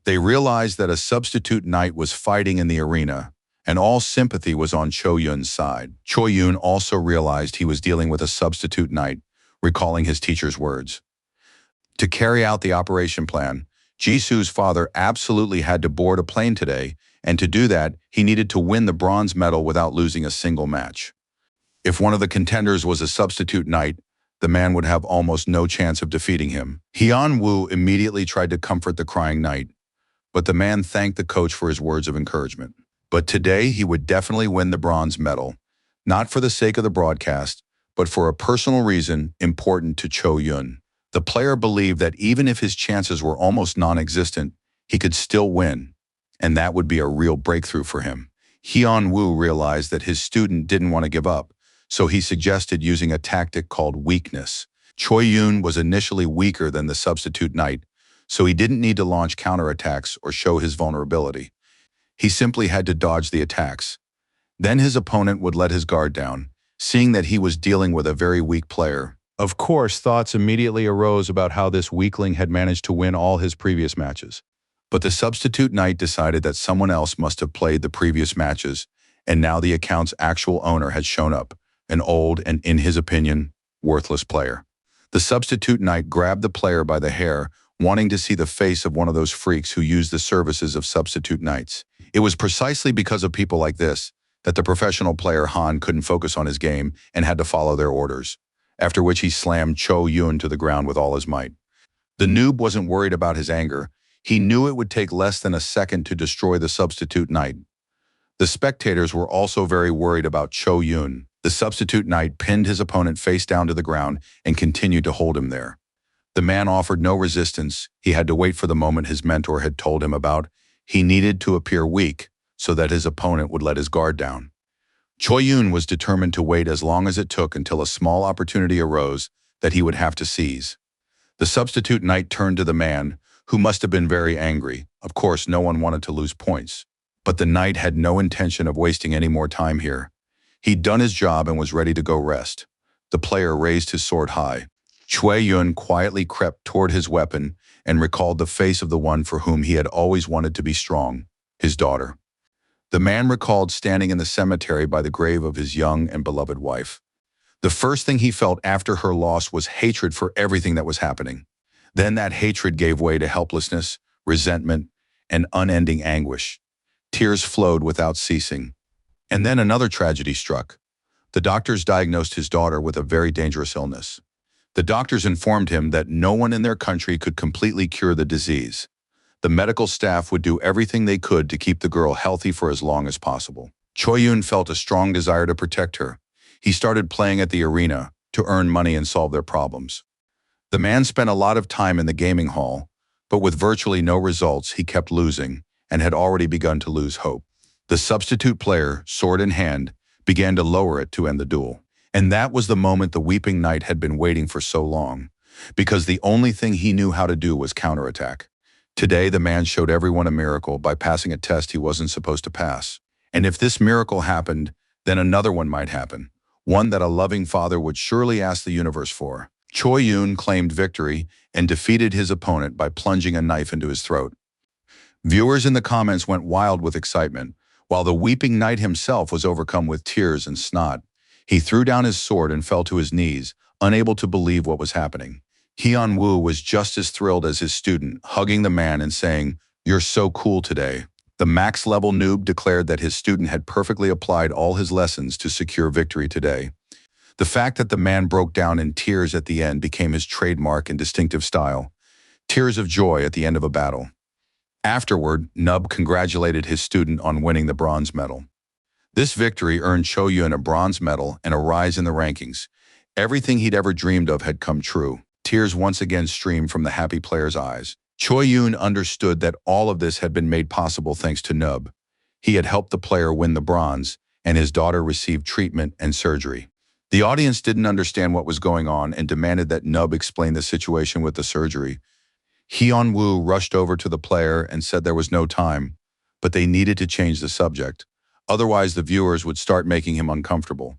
They realized that a substitute knight was fighting in the arena, and all sympathy was on Cho Yun's side. Choi Yun also realized he was dealing with a substitute knight, recalling his teacher's words. To carry out the operation plan, Jisoo's father absolutely had to board a plane today, and to do that, he needed to win the bronze medal without losing a single match. If one of the contenders was a substitute knight, the man would have almost no chance of defeating him. Hyun Woo immediately tried to comfort the crying knight, but the man thanked the coach for his words of encouragement. But today, he would definitely win the bronze medal, not for the sake of the broadcast, but for a personal reason important to Cho Yun. The player believed that even if his chances were almost non-existent, he could still win, and that would be a real breakthrough for him. Hyun Woo realized that his student didn't want to give up, so he suggested using a tactic called weakness. Choi Yun was initially weaker than the substitute knight, so he didn't need to launch counterattacks or show his vulnerability. He simply had to dodge the attacks. Then his opponent would let his guard down, seeing that he was dealing with a very weak player. Of course, thoughts immediately arose about how this weakling had managed to win all his previous matches. But the substitute knight decided that someone else must have played the previous matches, and now the account's actual owner had shown up, an old and, in his opinion, worthless player. The substitute knight grabbed the player by the hair, wanting to see the face of one of those freaks who used the services of substitute knights. It was precisely because of people like this that the professional player Han couldn't focus on his game and had to follow their orders, after which he slammed Cho Yun to the ground with all his might. The noob wasn't worried about his anger. He knew it would take less than a second to destroy the substitute knight. The spectators were also very worried about Cho Yun. The substitute knight pinned his opponent face down to the ground and continued to hold him there. The man offered no resistance. He had to wait for the moment his mentor had told him about. He needed to appear weak so that his opponent would let his guard down. Choi Yun was determined to wait as long as it took until a small opportunity arose that he would have to seize. The substitute knight turned to the man, who must have been very angry. Of course, no one wanted to lose points. But the knight had no intention of wasting any more time here. He'd done his job and was ready to go rest. The player raised his sword high. Choi Yun quietly crept toward his weapon and recalled the face of the one for whom he had always wanted to be strong, his daughter. The man recalled standing in the cemetery by the grave of his young and beloved wife. The first thing he felt after her loss was hatred for everything that was happening. Then that hatred gave way to helplessness, resentment, and unending anguish. Tears flowed without ceasing. And then another tragedy struck. The doctors diagnosed his daughter with a very dangerous illness. The doctors informed him that no one in their country could completely cure the disease. The medical staff would do everything they could to keep the girl healthy for as long as possible. Choi Yun felt a strong desire to protect her. He started playing at the arena to earn money and solve their problems. The man spent a lot of time in the gaming hall, But with virtually no results, he kept losing and had already begun to lose hope. The substitute player, sword in hand, began to lower it to end the duel. And that was the moment the Weeping Knight had been waiting for so long, because the only thing he knew how to do was counterattack. Today, the man showed everyone a miracle by passing a test he wasn't supposed to pass. And if this miracle happened, then another one might happen, one that a loving father would surely ask the universe for. Choi Yoon claimed victory and defeated his opponent by plunging a knife into his throat. Viewers in the comments went wild with excitement, while the Weeping Knight himself was overcome with tears and snot. He threw down his sword and fell to his knees, unable to believe what was happening. Hyun-woo was just as thrilled as his student, hugging the man and saying, "You're so cool today." The max-level noob declared that his student had perfectly applied all his lessons to secure victory today. The fact that the man broke down in tears at the end became his trademark and distinctive style. Tears of joy at the end of a battle. Afterward, Nub congratulated his student on winning the bronze medal. This victory earned Cho Yun a bronze medal and a rise in the rankings. Everything he'd ever dreamed of had come true. Tears once again streamed from the happy player's eyes. Choi Yoon understood that all of this had been made possible thanks to Nub. He had helped the player win the bronze, and his daughter received treatment and surgery. The audience didn't understand what was going on and demanded that Nub explain the situation with the surgery. Hyun-woo rushed over to the player and said there was no time, but they needed to change the subject. Otherwise, the viewers would start making him uncomfortable.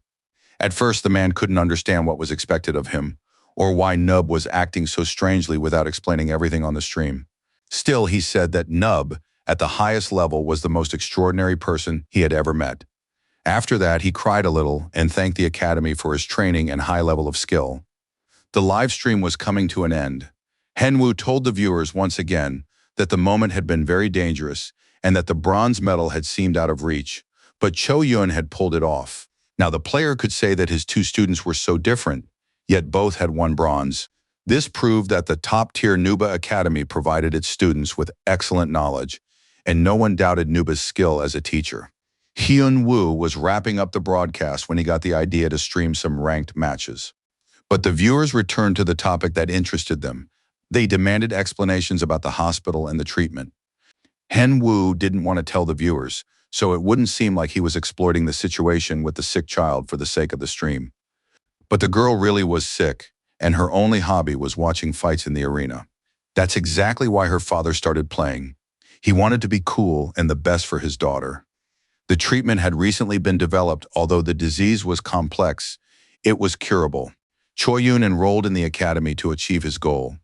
At first, the man couldn't understand what was expected of him, or why Nub was acting so strangely without explaining everything on the stream. Still, he said that Nub, at the highest level, was the most extraordinary person he had ever met. After that, he cried a little and thanked the Academy for his training and high level of skill. The live stream was coming to an end. Hyun-woo told the viewers once again that the moment had been very dangerous and that the bronze medal had seemed out of reach, but Cho Yun had pulled it off. Now, the player could say that his two students were so different, yet both had won bronze. This proved that the top-tier Nuba Academy provided its students with excellent knowledge, and no one doubted Nuba's skill as a teacher. Hyun-woo was wrapping up the broadcast when he got the idea to stream some ranked matches. But the viewers returned to the topic that interested them. They demanded explanations about the hospital and the treatment. Hyun-woo didn't want to tell the viewers, so it wouldn't seem like he was exploiting the situation with the sick child for the sake of the stream. But the girl really was sick, and her only hobby was watching fights in the arena. That's exactly why her father started playing. He wanted to be cool and the best for his daughter. The treatment had recently been developed. Although the disease was complex, it was curable. Choi Yoon enrolled in the academy to achieve his goal,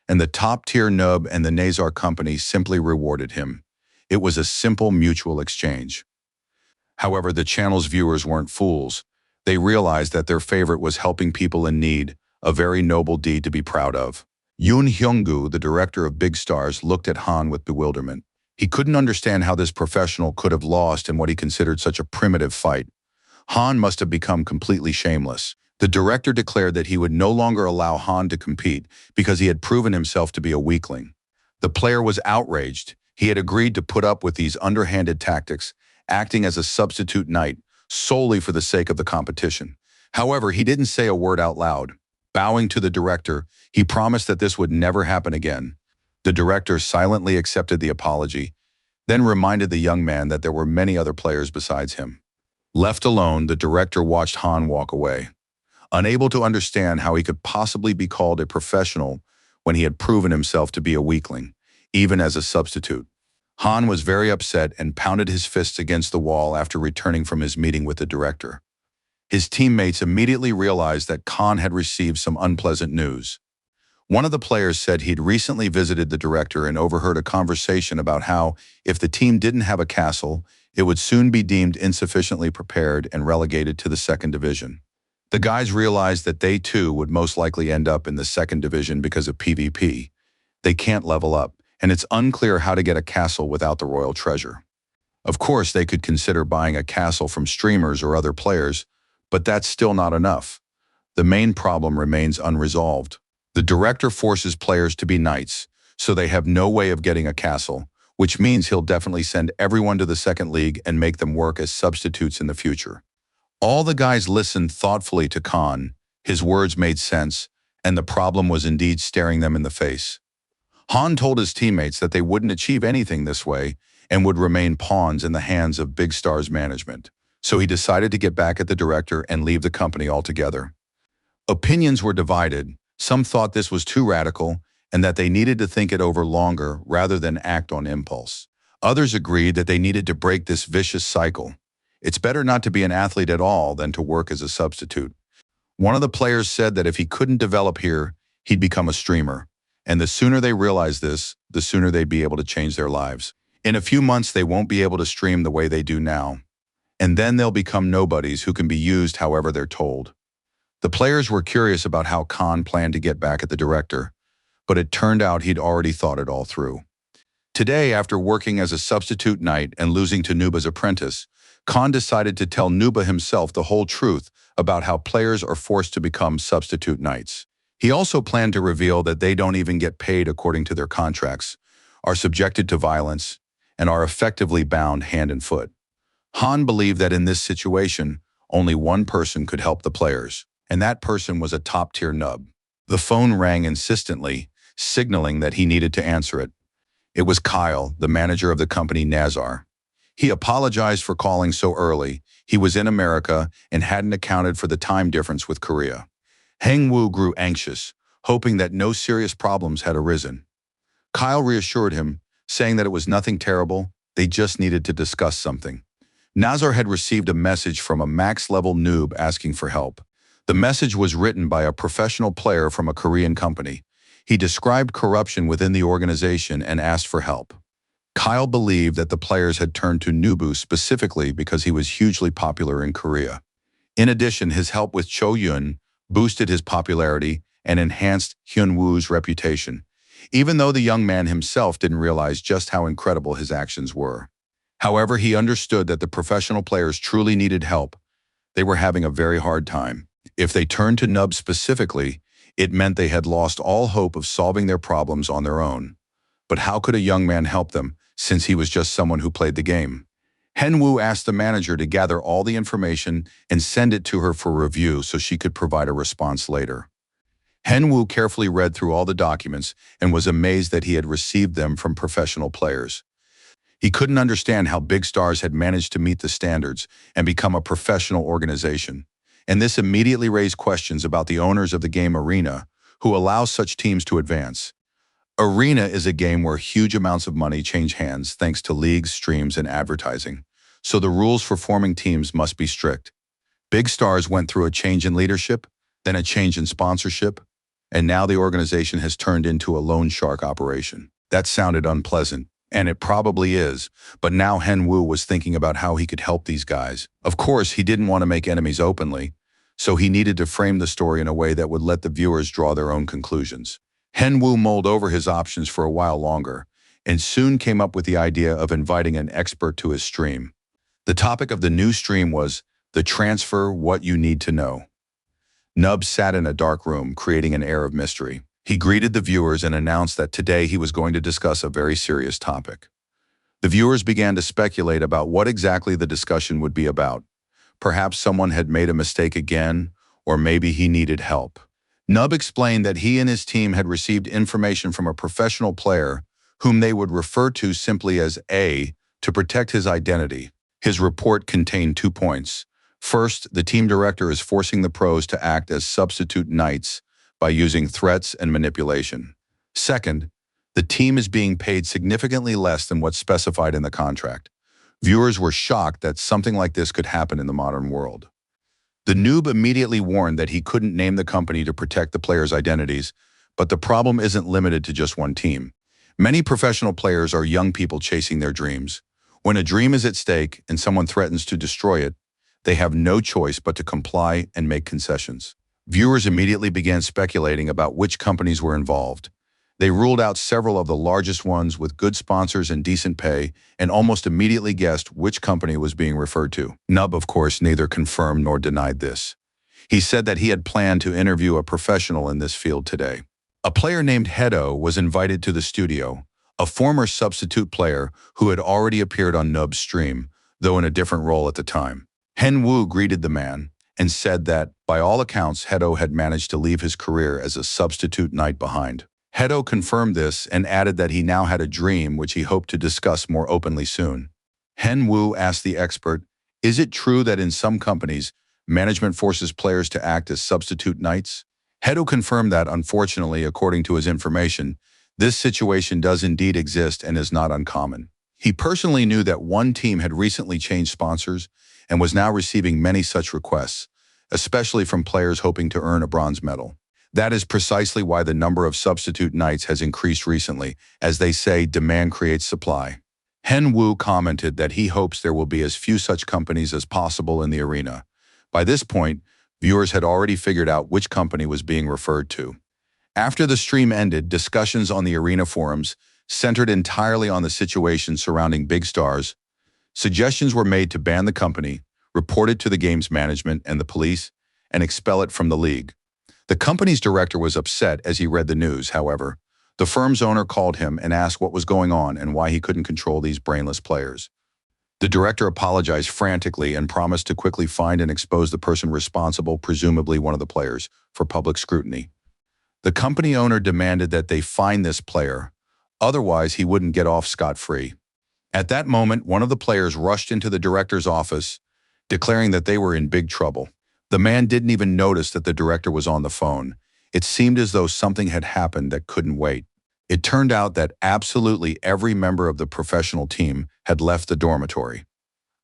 and the top-tier Nub and the Nazar company simply rewarded him. It was a simple mutual exchange. However, the channel's viewers weren't fools. They realized that their favorite was helping people in need, a very noble deed to be proud of. Yoon Hyung-gu, the director of Big Stars, looked at Han with bewilderment. He couldn't understand how this professional could have lost in what he considered such a primitive fight. Han must have become completely shameless. The director declared that he would no longer allow Han to compete because he had proven himself to be a weakling. The player was outraged. He had agreed to put up with these underhanded tactics, acting as a substitute knight, solely for the sake of the competition. However, he didn't say a word out loud. Bowing to the director, he promised that this would never happen again. The director silently accepted the apology, then reminded the young man that there were many other players besides him. Left alone, the director watched Han walk away, unable to understand how he could possibly be called a professional when he had proven himself to be a weakling, even as a substitute. Han was very upset and pounded his fists against the wall after returning from his meeting with the director. His teammates immediately realized that Khan had received some unpleasant news. One of the players said he'd recently visited the director and overheard a conversation about how, if the team didn't have a castle, it would soon be deemed insufficiently prepared and relegated to the second division. The guys realized that they too would most likely end up in the second division because of PvP. They can't level up, and it's unclear how to get a castle without the royal treasure. Of course, they could consider buying a castle from streamers or other players, but that's still not enough. The main problem remains unresolved. The director forces players to be knights, so they have no way of getting a castle, which means he'll definitely send everyone to the second league and make them work as substitutes in the future. All the guys listened thoughtfully to Khan. His words made sense, and the problem was indeed staring them in the face. Han told his teammates that they wouldn't achieve anything this way and would remain pawns in the hands of Big Star's management. So he decided to get back at the director and leave the company altogether. Opinions were divided. Some thought this was too radical and that they needed to think it over longer rather than act on impulse. Others agreed that they needed to break this vicious cycle. It's better not to be an athlete at all than to work as a substitute. One of the players said that if he couldn't develop here, he'd become a streamer. And the sooner they realize this, the sooner they'd be able to change their lives. In a few months, they won't be able to stream the way they do now. And then they'll become nobodies who can be used however they're told. The players were curious about how Khan planned to get back at the director, but it turned out he'd already thought it all through. Today, after working as a substitute knight and losing to Nuba's apprentice, Khan decided to tell Nuba himself the whole truth about how players are forced to become substitute knights. He also planned to reveal that they don't even get paid according to their contracts, are subjected to violence, and are effectively bound hand and foot. Han believed that in this situation, only one person could help the players, and that person was a top-tier nub. The phone rang insistently, signaling that he needed to answer it. It was Kyle, the manager of the company Nazar. He apologized for calling so early. He was in America and hadn't accounted for the time difference with Korea. Heng-woo grew anxious, hoping that no serious problems had arisen. Kyle reassured him, saying that it was nothing terrible, they just needed to discuss something. Nazar had received a message from a max-level noob asking for help. The message was written by a professional player from a Korean company. He described corruption within the organization and asked for help. Kyle believed that the players had turned to Nubu specifically because he was hugely popular in Korea. In addition, his help with Cho Yun boosted his popularity and enhanced Hyun-woo's reputation, even though the young man himself didn't realize just how incredible his actions were. However, he understood that the professional players truly needed help. They were having a very hard time. If they turned to Nub specifically, it meant they had lost all hope of solving their problems on their own. But how could a young man help them, since he was just someone who played the game? Hen-woo asked the manager to gather all the information and send it to her for review so she could provide a response later. Hen-woo carefully read through all the documents and was amazed that he had received them from professional players. He couldn't understand how Big Stars had managed to meet the standards and become a professional organization. And this immediately raised questions about the owners of the game Arena, who allow such teams to advance. Arena is a game where huge amounts of money change hands thanks to leagues, streams, and advertising. So the rules for forming teams must be strict. Big Stars went through a change in leadership, then a change in sponsorship, and now the organization has turned into a loan shark operation. That sounded unpleasant, and it probably is, but now Hen-woo was thinking about how he could help these guys. Of course, he didn't want to make enemies openly, so he needed to frame the story in a way that would let the viewers draw their own conclusions. Hen-woo mulled over his options for a while longer, and soon came up with the idea of inviting an expert to his stream. The topic of the new stream was the transfer what you need to know. Nub sat in a dark room, creating an air of mystery. He greeted the viewers and announced that today he was going to discuss a very serious topic. The viewers began to speculate about what exactly the discussion would be about. Perhaps someone had made a mistake again, or maybe he needed help. Nub explained that he and his team had received information from a professional player whom they would refer to simply as A to protect his identity. His report contained 2 points. First, the team director is forcing the pros to act as substitute knights by using threats and manipulation. Second, the team is being paid significantly less than what's specified in the contract. Viewers were shocked that something like this could happen in the modern world. The noob immediately warned that he couldn't name the company to protect the players' identities, but the problem isn't limited to just one team. Many professional players are young people chasing their dreams. When a dream is at stake and someone threatens to destroy it, they have no choice but to comply and make concessions. Viewers immediately began speculating about which companies were involved. They ruled out several of the largest ones with good sponsors and decent pay, and almost immediately guessed which company was being referred to. Nub, of course, neither confirmed nor denied this. He said that he had planned to interview a professional in this field today. A player named Hedo was invited to the studio, a former substitute player who had already appeared on Nub's stream, though in a different role at the time. Hen-woo greeted the man and said that, by all accounts, Hedo had managed to leave his career as a substitute knight behind. Hedo confirmed this and added that he now had a dream which he hoped to discuss more openly soon. Hen Wu asked the expert, "Is it true that in some companies, management forces players to act as substitute knights?" Hedo confirmed that, unfortunately, according to his information, this situation does indeed exist and is not uncommon. He personally knew that one team had recently changed sponsors and was now receiving many such requests, especially from players hoping to earn a bronze medal. That is precisely why the number of substitute knights has increased recently. As they say, demand creates supply. Hen Wu commented that he hopes there will be as few such companies as possible in the arena. By this point, viewers had already figured out which company was being referred to. After the stream ended, discussions on the arena forums centered entirely on the situation surrounding big stars. Suggestions were made to ban the company, report it to the game's management and the police, and expel it from the league. The company's director was upset as he read the news, however. The firm's owner called him and asked what was going on and why he couldn't control these brainless players. The director apologized frantically and promised to quickly find and expose the person responsible, presumably one of the players, for public scrutiny. The company owner demanded that they fine this player, otherwise he wouldn't get off scot-free. At that moment, one of the players rushed into the director's office, declaring that they were in big trouble. The man didn't even notice that the director was on the phone. It seemed as though something had happened that couldn't wait. It turned out that absolutely every member of the professional team had left the dormitory.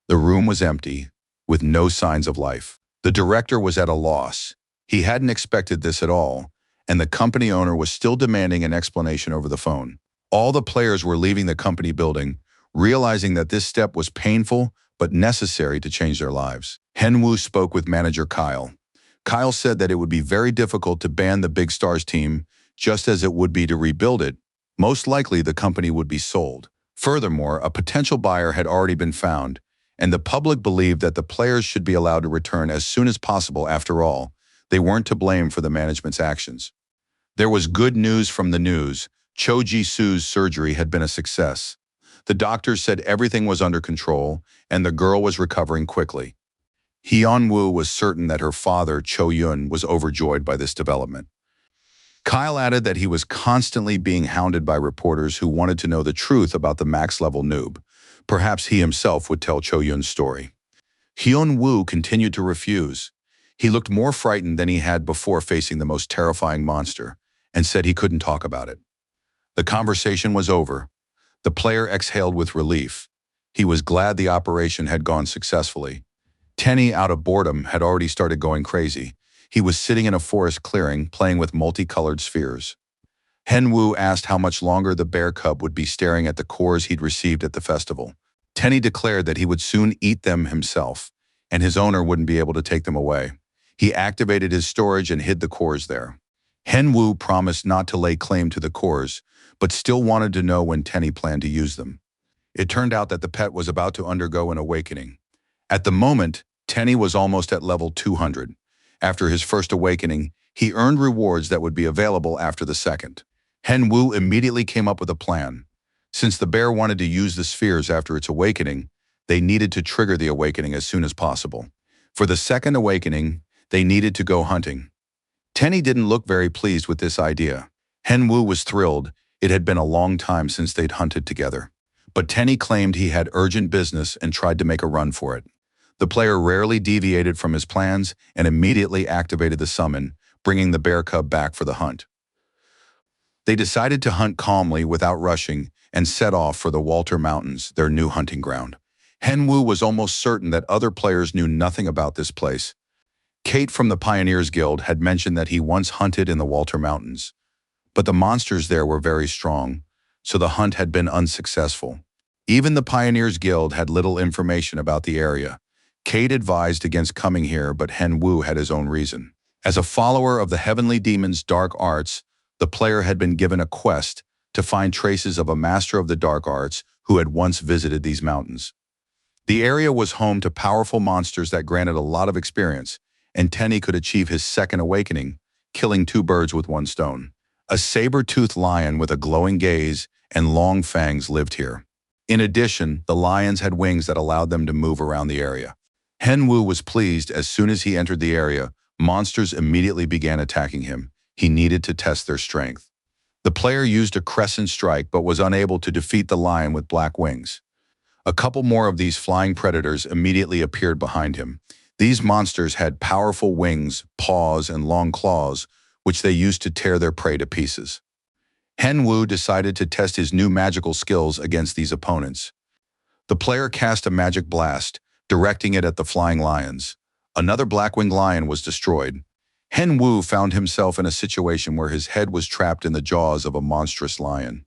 The room was empty, with no signs of life. The director was at a loss. He hadn't expected this at all, and the company owner was still demanding an explanation over the phone. All the players were leaving the company building, realizing that this step was painful but necessary to change their lives. Hen Wu spoke with manager Kyle. Kyle said that it would be very difficult to ban the Big Stars team, just as it would be to rebuild it. Most likely the company would be sold. Furthermore, a potential buyer had already been found, and the public believed that the players should be allowed to return as soon as possible. After all, they weren't to blame for the management's actions. There was good news from the news. Cho Ji-soo's surgery had been a success. The doctors said everything was under control, and the girl was recovering quickly. Hyun-woo was certain that her father, Cho-yun, was overjoyed by this development. Kyle added that he was constantly being hounded by reporters who wanted to know the truth about the max-level noob. Perhaps he himself would tell Cho-yun's story. Hyun-woo continued to refuse. He looked more frightened than he had before facing the most terrifying monster, and said he couldn't talk about it. The conversation was over. The player exhaled with relief. He was glad the operation had gone successfully. Tenny, out of boredom, had already started going crazy. He was sitting in a forest clearing, playing with multicolored spheres. Hen Wu asked how much longer the bear cub would be staring at the cores he'd received at the festival. Tenny declared that he would soon eat them himself, and his owner wouldn't be able to take them away. He activated his storage and hid the cores there. Hen Wu promised not to lay claim to the cores, but still wanted to know when Tenny planned to use them. It turned out that the pet was about to undergo an awakening. At the moment, Tenny was almost at level 200. After his first awakening, he earned rewards that would be available after the second. Hen Wu immediately came up with a plan. Since the bear wanted to use the spheres after its awakening, they needed to trigger the awakening as soon as possible. For the second awakening, they needed to go hunting. Tenny didn't look very pleased with this idea. Hen Wu was thrilled. It had been a long time since they'd hunted together. But Tenny claimed he had urgent business and tried to make a run for it. The player rarely deviated from his plans and immediately activated the summon, bringing the bear cub back for the hunt. They decided to hunt calmly without rushing and set off for the Walter Mountains, their new hunting ground. Hen Wu was almost certain that other players knew nothing about this place. Kate from the Pioneers Guild had mentioned that he once hunted in the Walter Mountains, but the monsters there were very strong, so the hunt had been unsuccessful. Even the Pioneers Guild had little information about the area. Kate advised against coming here, but Hen Wu had his own reason. As a follower of the Heavenly Demon's dark arts, the player had been given a quest to find traces of a master of the dark arts who had once visited these mountains. The area was home to powerful monsters that granted a lot of experience, and Tenny could achieve his second awakening, killing two birds with one stone. A saber-toothed lion with a glowing gaze and long fangs lived here. In addition, the lions had wings that allowed them to move around the area. Hen Wu was pleased. As soon as he entered the area, monsters immediately began attacking him. He needed to test their strength. The player used a crescent strike but was unable to defeat the lion with black wings. A couple more of these flying predators immediately appeared behind him. These monsters had powerful wings, paws, and long claws, which they used to tear their prey to pieces. Henwu decided to test his new magical skills against these opponents. The player cast a magic blast, directing it at the flying lions. Another black-winged lion was destroyed. Henwu found himself in a situation where his head was trapped in the jaws of a monstrous lion.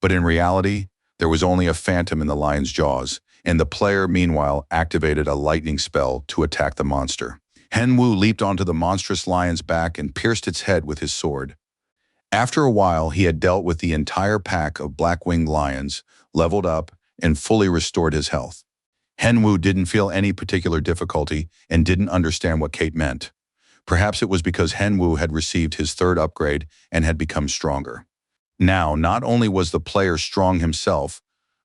But in reality, there was only a phantom in the lion's jaws, and the player, meanwhile, activated a lightning spell to attack the monster. Henwu leaped onto the monstrous lion's back and pierced its head with his sword. After a while, he had dealt with the entire pack of black-winged lions, leveled up, and fully restored his health. Henwu didn't feel any particular difficulty and didn't understand what Kate meant. Perhaps it was because Henwu had received his third upgrade and had become stronger. Now, not only was the player strong himself,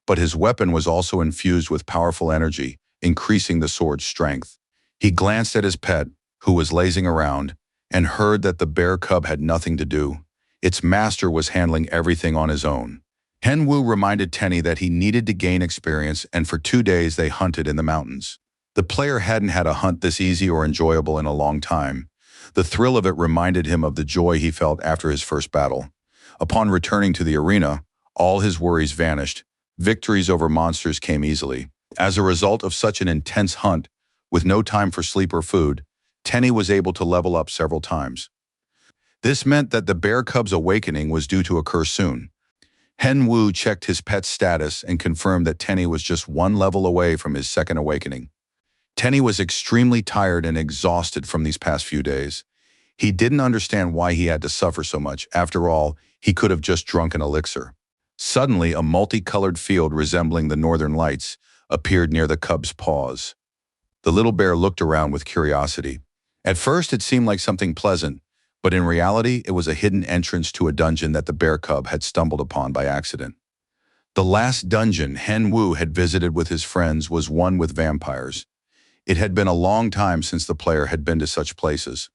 but his weapon was also infused with powerful energy, increasing the sword's strength. He glanced at his pet, who was lazing around, and heard that the bear cub had nothing to do. Its master was handling everything on his own. Henwu reminded Tenny that he needed to gain experience, and for 2 days they hunted in the mountains. The player hadn't had a hunt this easy or enjoyable in a long time. The thrill of it reminded him of the joy he felt after his first battle. Upon returning to the arena, all his worries vanished. Victories over monsters came easily. As a result of such an intense hunt, with no time for sleep or food, Tenny was able to level up several times. This meant that the bear cub's awakening was due to occur soon. Henwu checked his pet's status and confirmed that Tenny was just 1 level away from his second awakening. Tenny was extremely tired and exhausted from these past few days. He didn't understand why he had to suffer so much. After all, he could have just drunk an elixir. Suddenly, a multicolored field resembling the northern lights appeared near the cub's paws. The little bear looked around with curiosity. At first, it seemed like something pleasant, but in reality, it was a hidden entrance to a dungeon that the bear cub had stumbled upon by accident. The last dungeon Henwu had visited with his friends was one with vampires. It had been a long time since the player had been to such places.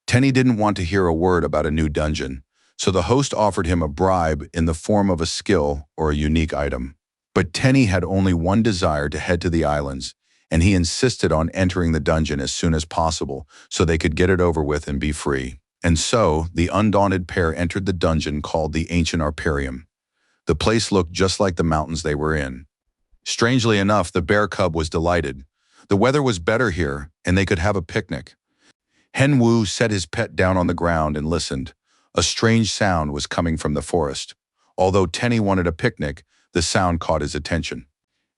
Tenny didn't want to hear a word about a new dungeon, so the host offered him a bribe in the form of a skill or a unique item. But Tenny had only one desire: to head to the islands, and he insisted on entering the dungeon as soon as possible so they could get it over with and be free. And so, the undaunted pair entered the dungeon called the Ancient Arparium. The place looked just like the mountains they were in. Strangely enough, the bear cub was delighted. The weather was better here, and they could have a picnic. Henwu set his pet down on the ground and listened. A strange sound was coming from the forest. Although Tenny wanted a picnic, the sound caught his attention.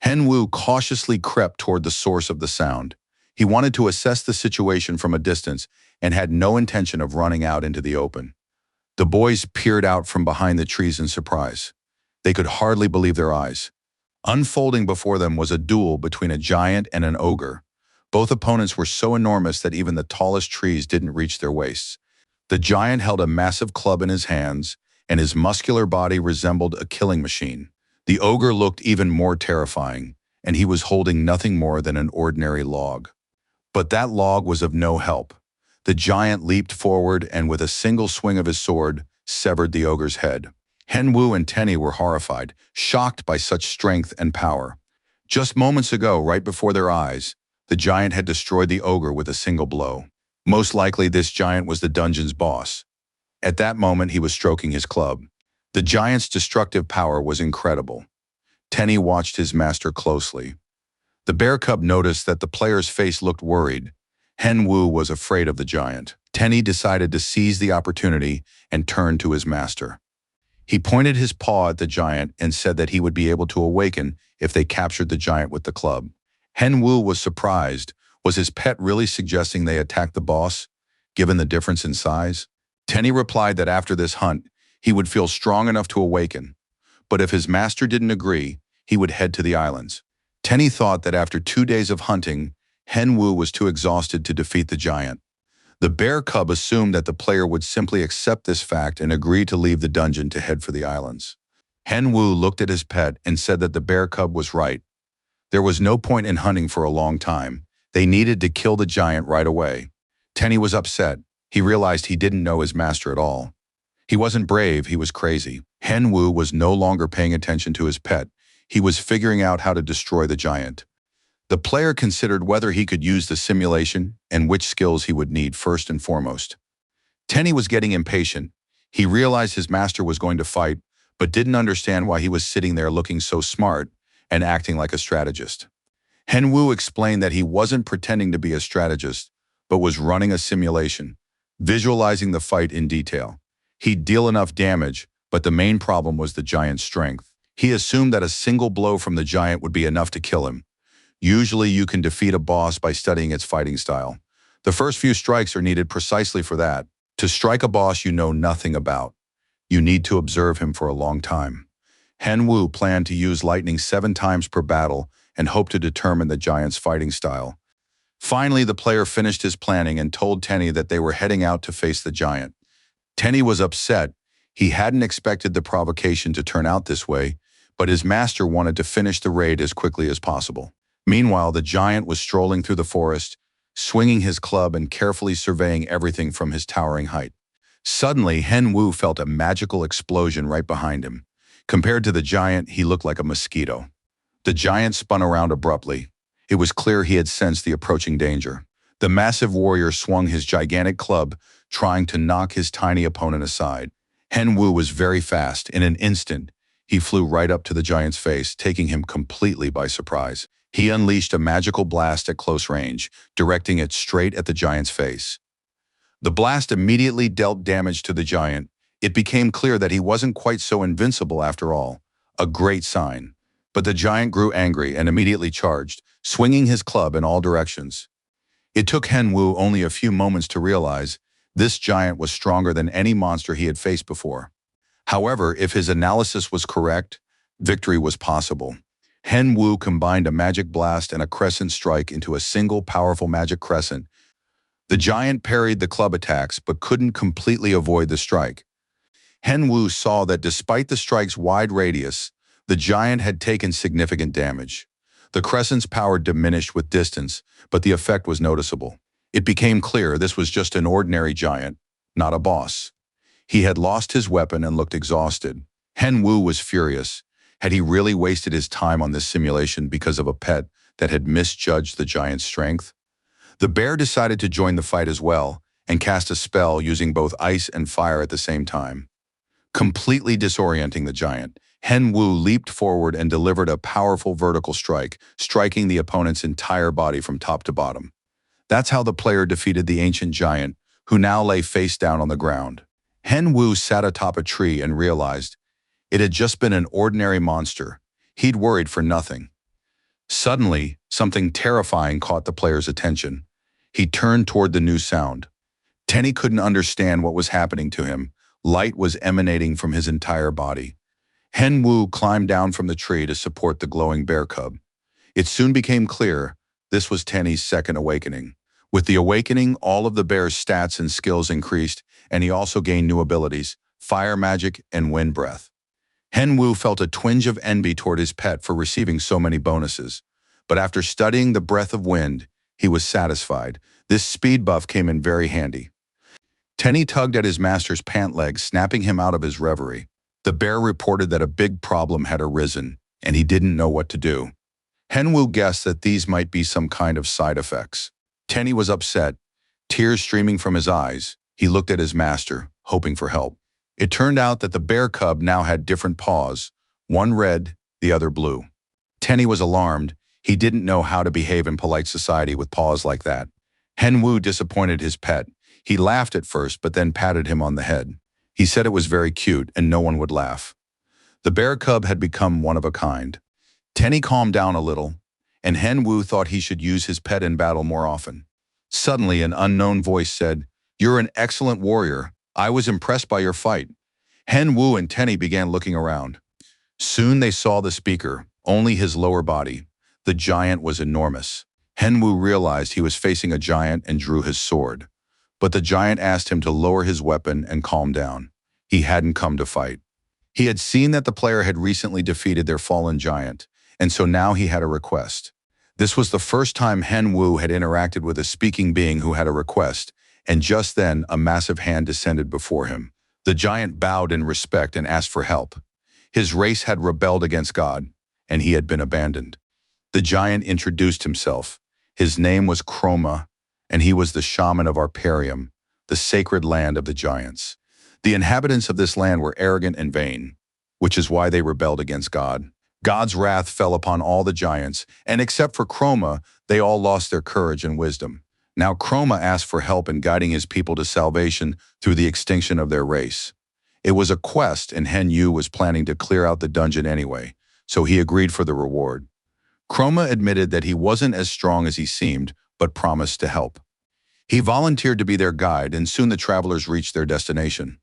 Henwu cautiously crept toward the source of the sound. He wanted to assess the situation from a distance and had no intention of running out into the open. The boys peered out from behind the trees in surprise. They could hardly believe their eyes. Unfolding before them was a duel between a giant and an ogre. Both opponents were so enormous that even the tallest trees didn't reach their waists. The giant held a massive club in his hands, and his muscular body resembled a killing machine. The ogre looked even more terrifying, and he was holding nothing more than an ordinary log. But that log was of no help. The giant leaped forward and with a single swing of his sword, severed the ogre's head. Henwu and Tenny were horrified, shocked by such strength and power. Just moments ago, right before their eyes, the giant had destroyed the ogre with a single blow. Most likely this giant was the dungeon's boss. At that moment, he was stroking his club. The giant's destructive power was incredible. Tenny watched his master closely. The bear cub noticed that the player's face looked worried. Henwu was afraid of the giant. Tenny decided to seize the opportunity and turn to his master. He pointed his paw at the giant and said that he would be able to awaken if they captured the giant with the club. Henwu was surprised. Was his pet really suggesting they attack the boss, given the difference in size? Tenny replied that after this hunt, he would feel strong enough to awaken, but if his master didn't agree, he would head to the islands. Tenny thought that after 2 days of hunting, Henwu was too exhausted to defeat the giant. The bear cub assumed that the player would simply accept this fact and agree to leave the dungeon to head for the islands. Henwu looked at his pet and said that the bear cub was right. There was no point in hunting for a long time. They needed to kill the giant right away. Tenny was upset. He realized he didn't know his master at all. He wasn't brave, he was crazy. Hen Wu was no longer paying attention to his pet. He was figuring out how to destroy the giant. The player considered whether he could use the simulation and which skills he would need first and foremost. Tenny was getting impatient. He realized his master was going to fight, but didn't understand why he was sitting there looking so smart and acting like a strategist. Hen Wu explained that he wasn't pretending to be a strategist, but was running a simulation, visualizing the fight in detail. He'd deal enough damage, but the main problem was the giant's strength. He assumed that a single blow from the giant would be enough to kill him. Usually you can defeat a boss by studying its fighting style. The first few strikes are needed precisely for that. To strike a boss you know nothing about, you need to observe him for a long time. Hen Wu planned to use lightning 7 times per battle and hoped to determine the giant's fighting style. Finally, the player finished his planning and told Tenny that they were heading out to face the giant. Tenny was upset. He hadn't expected the provocation to turn out this way, but his master wanted to finish the raid as quickly as possible. Meanwhile, the giant was strolling through the forest, swinging his club and carefully surveying everything from his towering height. Suddenly, Hen Wu felt a magical explosion right behind him. Compared to the giant, he looked like a mosquito. The giant spun around abruptly. It was clear he had sensed the approaching danger. The massive warrior swung his gigantic club, trying to knock his tiny opponent aside. Hen Wu was very fast. In an instant, he flew right up to the giant's face, taking him completely by surprise. He unleashed a magical blast at close range, directing it straight at the giant's face. The blast immediately dealt damage to the giant. It became clear that he wasn't quite so invincible after all. A great sign. But the giant grew angry and immediately charged, swinging his club in all directions. It took Hen Wu only a few moments to realize this giant was stronger than any monster he had faced before. However, if his analysis was correct, victory was possible. Hen Wu combined a magic blast and a crescent strike into a single powerful magic crescent. The giant parried the club attacks but couldn't completely avoid the strike. Hen Wu saw that despite the strike's wide radius, the giant had taken significant damage. The crescent's power diminished with distance, but the effect was noticeable. It became clear this was just an ordinary giant, not a boss. He had lost his weapon and looked exhausted. Hen Wu was furious. Had he really wasted his time on this simulation because of a pet that had misjudged the giant's strength? The bear decided to join the fight as well and cast a spell using both ice and fire at the same time. Completely disorienting the giant, Hen Wu leaped forward and delivered a powerful vertical strike, striking the opponent's entire body from top to bottom. That's how the player defeated the ancient giant, who now lay face down on the ground. Hen Wu sat atop a tree and realized it had just been an ordinary monster. He'd worried for nothing. Suddenly, something terrifying caught the player's attention. He turned toward the new sound. Tenny couldn't understand what was happening to him. Light was emanating from his entire body. Hen Wu climbed down from the tree to support the glowing bear cub. It soon became clear this was Tenny's second awakening. With the awakening, all of the bear's stats and skills increased, and he also gained new abilities, fire magic and wind breath. Hen Wu felt a twinge of envy toward his pet for receiving so many bonuses. But after studying the breath of wind, he was satisfied. This speed buff came in very handy. Tenny tugged at his master's pant leg, snapping him out of his reverie. The bear reported that a big problem had arisen, and he didn't know what to do. Hen Wu guessed that these might be some kind of side effects. Tenny was upset, tears streaming from his eyes. He looked at his master, hoping for help. It turned out that the bear cub now had different paws, one red, the other blue. Tenny was alarmed. He didn't know how to behave in polite society with paws like that. Hen Wu disappointed his pet. He laughed at first, but then patted him on the head. He said it was very cute and no one would laugh. The bear cub had become one of a kind. Tenny calmed down a little, and Hen Wu thought he should use his pet in battle more often. Suddenly, an unknown voice said, "You're an excellent warrior. I was impressed by your fight." Hen Wu and Tenny began looking around. Soon they saw the speaker, only his lower body. The giant was enormous. Hen Wu realized he was facing a giant and drew his sword. But the giant asked him to lower his weapon and calm down. He hadn't come to fight. He had seen that the player had recently defeated their fallen giant, and so now he had a request. This was the first time Hen Wu had interacted with a speaking being who had a request, and just then a massive hand descended before him. The giant bowed in respect and asked for help. His race had rebelled against God, and he had been abandoned. The giant introduced himself. His name was Chroma, and he was the shaman of Arparium, the sacred land of the giants. The inhabitants of this land were arrogant and vain, which is why they rebelled against God. God's wrath fell upon all the giants, and except for Chroma, they all lost their courage and wisdom. Now Chroma asked for help in guiding his people to salvation through the extinction of their race. It was a quest, and Hen Yu was planning to clear out the dungeon anyway, so he agreed for the reward. Chroma admitted that he wasn't as strong as he seemed, but promised to help. He volunteered to be their guide, and soon the travelers reached their destination.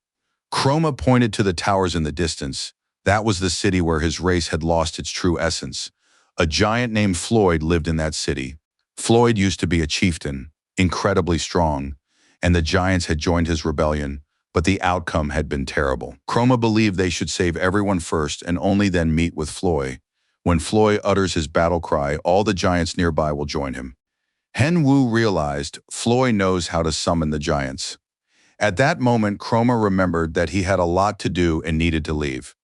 Chroma pointed to the towers in the distance. That was the city where his race had lost its true essence. A giant named Floyd lived in that city. Floyd used to be a chieftain, incredibly strong, and the giants had joined his rebellion, but the outcome had been terrible. Chroma believed they should save everyone first and only then meet with Floyd. When Floyd utters his battle cry, all the giants nearby will join him. Hen Wu realized Floyd knows how to summon the giants. At that moment, Chroma remembered that he had a lot to do and needed to leave.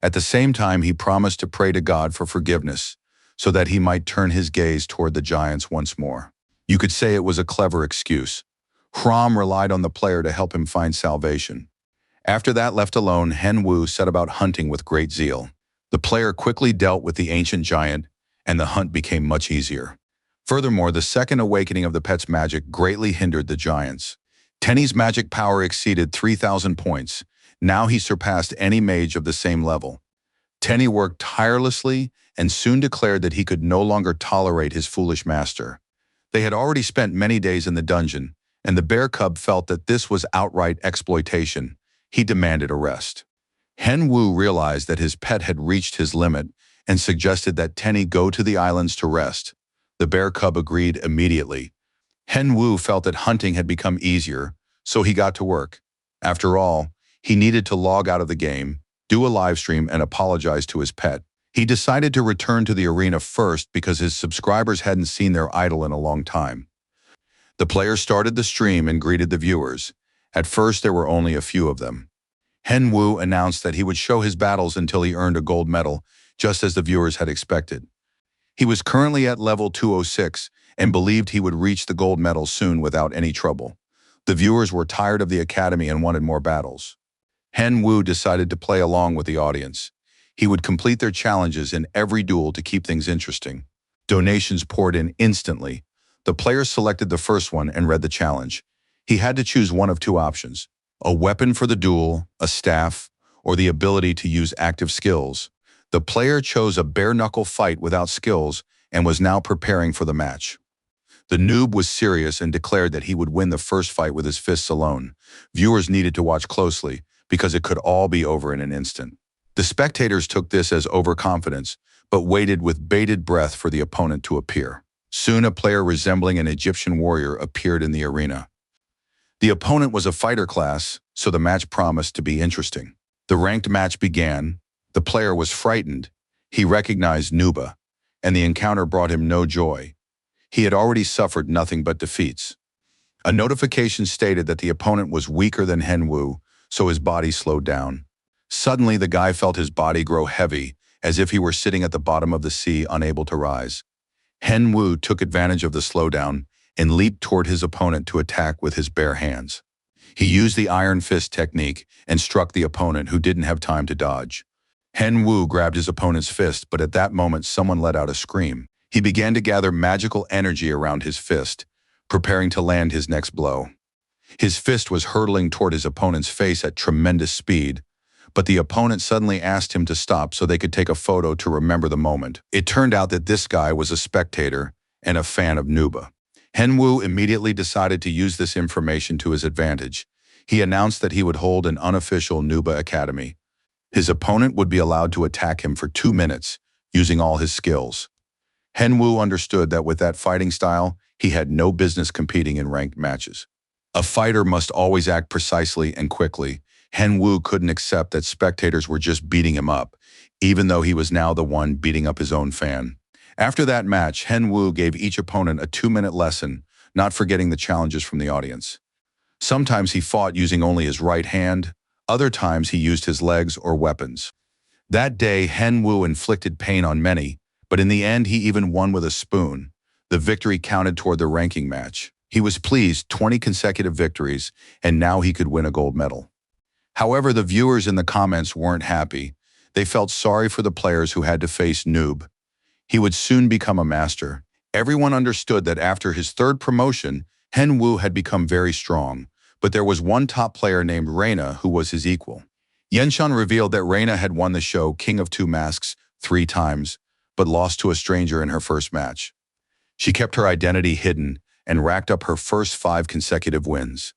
At the same time, he promised to pray to God for forgiveness, so that he might turn his gaze toward the giants once more. You could say it was a clever excuse. Hram relied on the player to help him find salvation. After that, left alone, Hen Wu set about hunting with great zeal. The player quickly dealt with the ancient giant, and the hunt became much easier. Furthermore, the second awakening of the pet's magic greatly hindered the giants. Tenny's magic power exceeded 3,000 points. Now he surpassed any mage of the same level. Tenny worked tirelessly and soon declared that he could no longer tolerate his foolish master. They had already spent many days in the dungeon, and the bear cub felt that this was outright exploitation. He demanded a rest. Hen Wu realized that his pet had reached his limit and suggested that Tenny go to the islands to rest. The bear cub agreed immediately. Hen Wu felt that hunting had become easier, so he got to work. After all, he needed to log out of the game, do a live stream, and apologize to his pet. He decided to return to the arena first because his subscribers hadn't seen their idol in a long time. The player started the stream and greeted the viewers. At first, there were only a few of them. Hen Wu announced that he would show his battles until he earned a gold medal, just as the viewers had expected. He was currently at level 206 and believed he would reach the gold medal soon without any trouble. The viewers were tired of the academy and wanted more battles. Hen Wu decided to play along with the audience. He would complete their challenges in every duel to keep things interesting. Donations poured in instantly. The player selected the first one and read the challenge. He had to choose one of two options: a weapon for the duel, a staff, or the ability to use active skills. The player chose a bare-knuckle fight without skills and was now preparing for the match. The noob was serious and declared that he would win the first fight with his fists alone. Viewers needed to watch closely because it could all be over in an instant. The spectators took this as overconfidence, but waited with bated breath for the opponent to appear. Soon a player resembling an Egyptian warrior appeared in the arena. The opponent was a fighter class, so the match promised to be interesting. The ranked match began. The player was frightened. He recognized Nuba, and the encounter brought him no joy. He had already suffered nothing but defeats. A notification stated that the opponent was weaker than Hen Wu, so his body slowed down. Suddenly, the guy felt his body grow heavy, as if he were sitting at the bottom of the sea, unable to rise. Hen Wu took advantage of the slowdown and leaped toward his opponent to attack with his bare hands. He used the iron fist technique and struck the opponent, who didn't have time to dodge. Hen Wu grabbed his opponent's fist, but at that moment someone let out a scream. He began to gather magical energy around his fist, preparing to land his next blow. His fist was hurtling toward his opponent's face at tremendous speed, but the opponent suddenly asked him to stop so they could take a photo to remember the moment. It turned out that this guy was a spectator and a fan of Nuba. Hen Wu immediately decided to use this information to his advantage. He announced that he would hold an unofficial Nuba Academy. His opponent would be allowed to attack him for 2 minutes, using all his skills. Hen Wu understood that with that fighting style, he had no business competing in ranked matches. A fighter must always act precisely and quickly. Hen Wu couldn't accept that spectators were just beating him up, even though he was now the one beating up his own fan. After that match, Hen Wu gave each opponent a 2-minute lesson, not forgetting the challenges from the audience. Sometimes he fought using only his right hand, Other times he used his legs or weapons. That day, Hen Wu inflicted pain on many, but in the end he even won with a spoon. The victory counted toward the ranking match. He was pleased, 20 consecutive victories, and now he could win a gold medal. However, the viewers in the comments weren't happy. They felt sorry for the players who had to face Noob. He would soon become a master. Everyone understood that after his third promotion, Hen Wu had become very strong, but there was one top player named Reina who was his equal. Yenshan revealed that Reina had won the show King of Two Masks 3 times, but lost to a stranger in her first match. She kept her identity hidden and racked up her first 5 consecutive wins.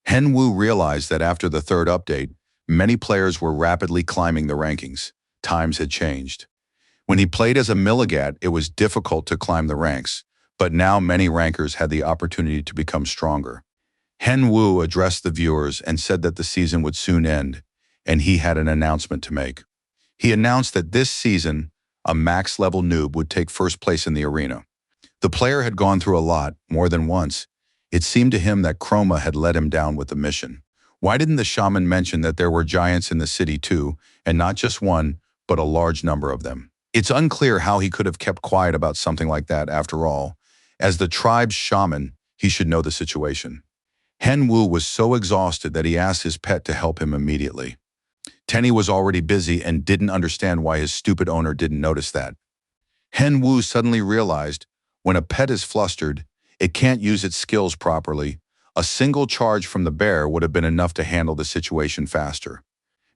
Hen Wu realized that after the third update, many players were rapidly climbing the rankings. Times had changed. When he played as a Milligat, it was difficult to climb the ranks, but now many rankers had the opportunity to become stronger. Hen Wu addressed the viewers and said that the season would soon end, and he had an announcement to make. He announced that this season, a max-level noob would take first place in the arena. The player had gone through a lot, more than once. It seemed to him that Chroma had let him down with the mission. Why didn't the shaman mention that there were giants in the city too, and not just one, but a large number of them? It's unclear how he could have kept quiet about something like that after all. As the tribe's shaman, he should know the situation. Hen Wu was so exhausted that he asked his pet to help him immediately. Tenny was already busy and didn't understand why his stupid owner didn't notice that. Hen Wu suddenly realized, when a pet is flustered, it can't use its skills properly. A single charge from the bear would have been enough to handle the situation faster.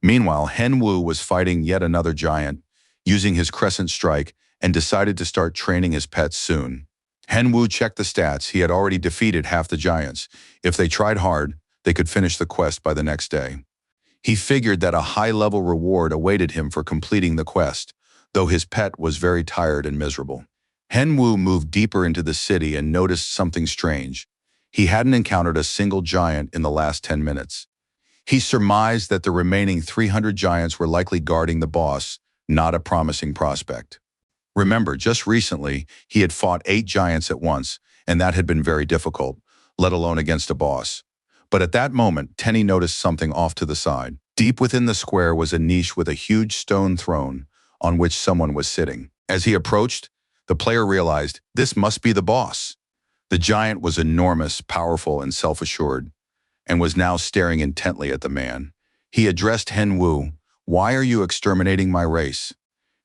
Meanwhile, Hen Wu was fighting yet another giant, using his crescent strike, and decided to start training his pets soon. Hen Wu checked the stats. He had already defeated half the giants. If they tried hard, they could finish the quest by the next day. He figured that a high-level reward awaited him for completing the quest, though his pet was very tired and miserable. Hen Wu moved deeper into the city and noticed something strange. He hadn't encountered a single giant in the last 10 minutes. He surmised that the remaining 300 giants were likely guarding the boss, not a promising prospect. Remember, just recently, he had fought 8 giants at once, and that had been very difficult, let alone against a boss. But at that moment, Tenny noticed something off to the side. Deep within the square was a niche with a huge stone throne on which someone was sitting. As he approached, the player realized this must be the boss. The giant was enormous, powerful, and self-assured, and was now staring intently at the man. He addressed Hen Wu. "Why are you exterminating my race?"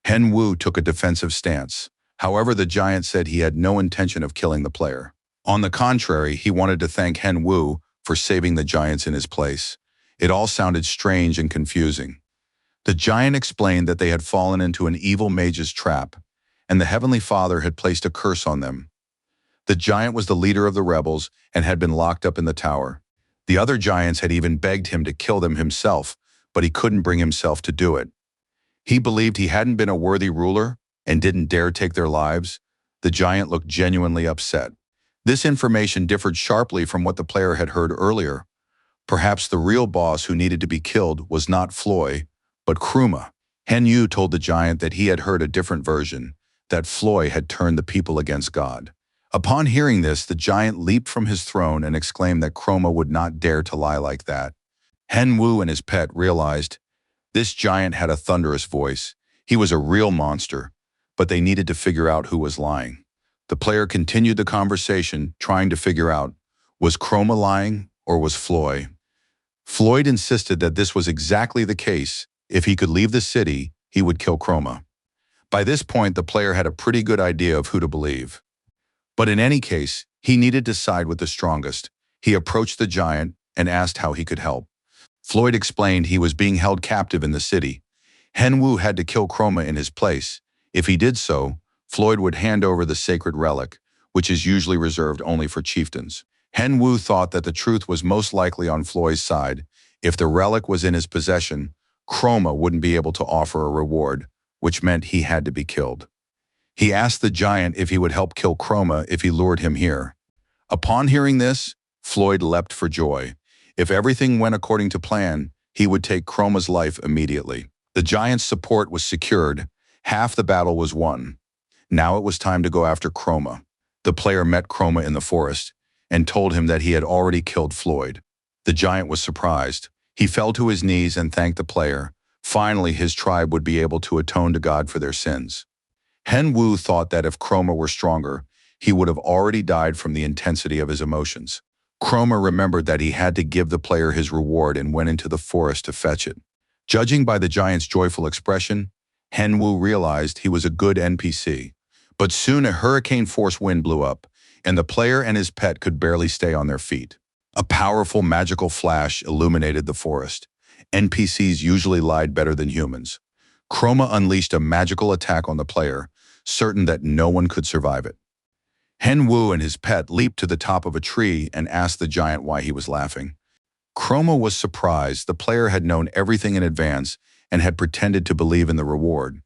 Hen Wu took a defensive stance. However, the giant said he had no intention of killing the player. On the contrary, he wanted to thank Hen Wu for saving the giants in his place. It all sounded strange and confusing. The giant explained that they had fallen into an evil mage's trap, and the Heavenly Father had placed a curse on them. The giant was the leader of the rebels and had been locked up in the tower. The other giants had even begged him to kill them himself, but he couldn't bring himself to do it. He believed he hadn't been a worthy ruler and didn't dare take their lives. The giant looked genuinely upset. This information differed sharply from what the player had heard earlier. Perhaps the real boss who needed to be killed was not Floy, but Chroma. Hen Yu told the giant that he had heard a different version, that Floy had turned the people against God. Upon hearing this, the giant leaped from his throne and exclaimed that Chroma would not dare to lie like that. Hen Wu and his pet realized this giant had a thunderous voice. He was a real monster, but they needed to figure out who was lying. The player continued the conversation, trying to figure out, was Chroma lying or was Floy? Floyd insisted that this was exactly the case. If he could leave the city, he would kill Chroma. By this point, the player had a pretty good idea of who to believe. But in any case, he needed to side with the strongest. He approached the giant and asked how he could help. Floyd explained he was being held captive in the city. Hen Wu had to kill Chroma in his place. If he did so, Floyd would hand over the sacred relic, which is usually reserved only for chieftains. Hen Wu thought that the truth was most likely on Floyd's side. If the relic was in his possession, Chroma wouldn't be able to offer a reward, which meant he had to be killed. He asked the giant if he would help kill Chroma if he lured him here. Upon hearing this, Floyd leapt for joy. If everything went according to plan, he would take Chroma's life immediately. The giant's support was secured. Half the battle was won. Now it was time to go after Chroma. The player met Chroma in the forest and told him that he had already killed Floyd. The giant was surprised. He fell to his knees and thanked the player. Finally, his tribe would be able to atone to God for their sins. Hen Wu thought that if Chroma were stronger, he would have already died from the intensity of his emotions. Chroma remembered that he had to give the player his reward and went into the forest to fetch it. Judging by the giant's joyful expression, Hen Wu realized he was a good NPC. But soon a hurricane-force wind blew up, and the player and his pet could barely stay on their feet. A powerful magical flash illuminated the forest. NPCs usually lied better than humans. Chroma unleashed a magical attack on the player, certain that no one could survive it. Hen Wu and his pet leaped to the top of a tree and asked the giant why he was laughing. Chroma was surprised. The player had known everything in advance and had pretended to believe in the reward.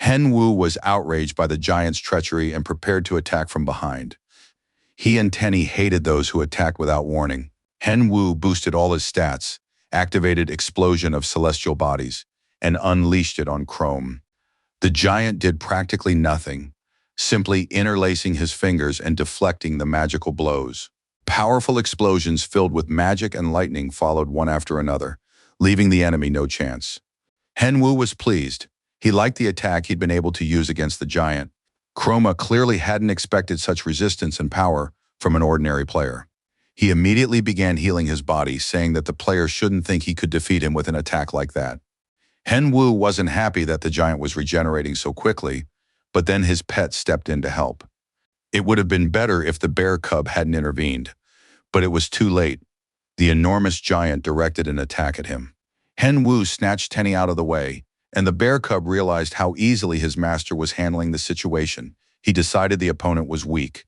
Hen Wu was outraged by the giant's treachery and prepared to attack from behind. He and Tenny hated those who attacked without warning. Hen Wu boosted all his stats, activated Explosion of Celestial Bodies, and unleashed it on Chrome. The giant did practically nothing, simply interlacing his fingers and deflecting the magical blows. Powerful explosions filled with magic and lightning followed one after another, leaving the enemy no chance. Hen Wu was pleased. He liked the attack he'd been able to use against the giant. Chroma clearly hadn't expected such resistance and power from an ordinary player. He immediately began healing his body, saying that the player shouldn't think he could defeat him with an attack like that. Hen Wu wasn't happy that the giant was regenerating so quickly, but then his pet stepped in to help. It would have been better if the bear cub hadn't intervened, but it was too late. The enormous giant directed an attack at him. Hen Wu snatched Tenny out of the way, and the bear cub realized how easily his master was handling the situation. He decided the opponent was weak.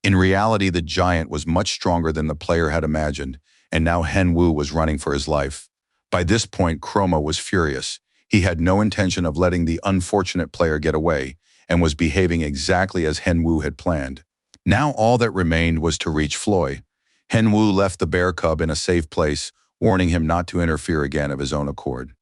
In reality, the giant was much stronger than the player had imagined, and now Hen Wu was running for his life. By this point, Chroma was furious. He had no intention of letting the unfortunate player get away, and was behaving exactly as Hen Wu had planned. Now all that remained was to reach Floy. Hen Wu left the bear cub in a safe place, warning him not to interfere again of his own accord.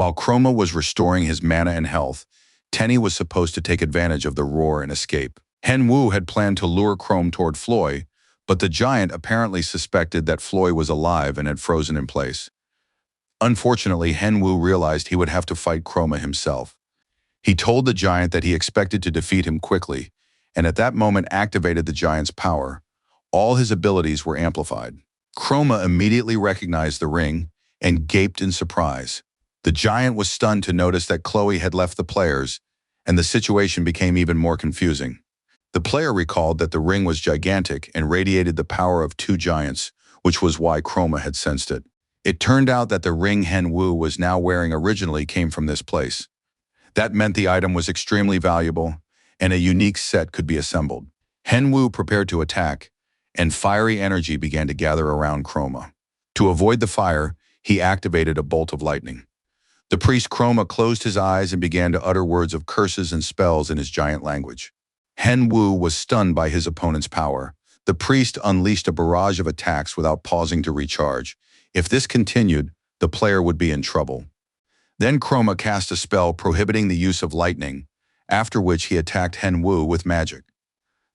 While Chroma was restoring his mana and health, Tenny was supposed to take advantage of the roar and escape. Hen Wu had planned to lure Chrome toward Floy, but the giant apparently suspected that Floy was alive and had frozen in place. Unfortunately, Hen Wu realized he would have to fight Chroma himself. He told the giant that he expected to defeat him quickly, and at that moment activated the giant's power. All his abilities were amplified. Chroma immediately recognized the ring and gaped in surprise. The giant was stunned to notice that Chloe had left the players, and the situation became even more confusing. The player recalled that the ring was gigantic and radiated the power of two giants, which was why Chroma had sensed it. It turned out that the ring Hen Wu was now wearing originally came from this place. That meant the item was extremely valuable, and a unique set could be assembled. Hen Wu prepared to attack, and fiery energy began to gather around Chroma. To avoid the fire, he activated a bolt of lightning. The priest Chroma closed his eyes and began to utter words of curses and spells in his giant language. Hen Wu was stunned by his opponent's power. The priest unleashed a barrage of attacks without pausing to recharge. If this continued, the player would be in trouble. Then Chroma cast a spell prohibiting the use of lightning, after which he attacked Hen Wu with magic.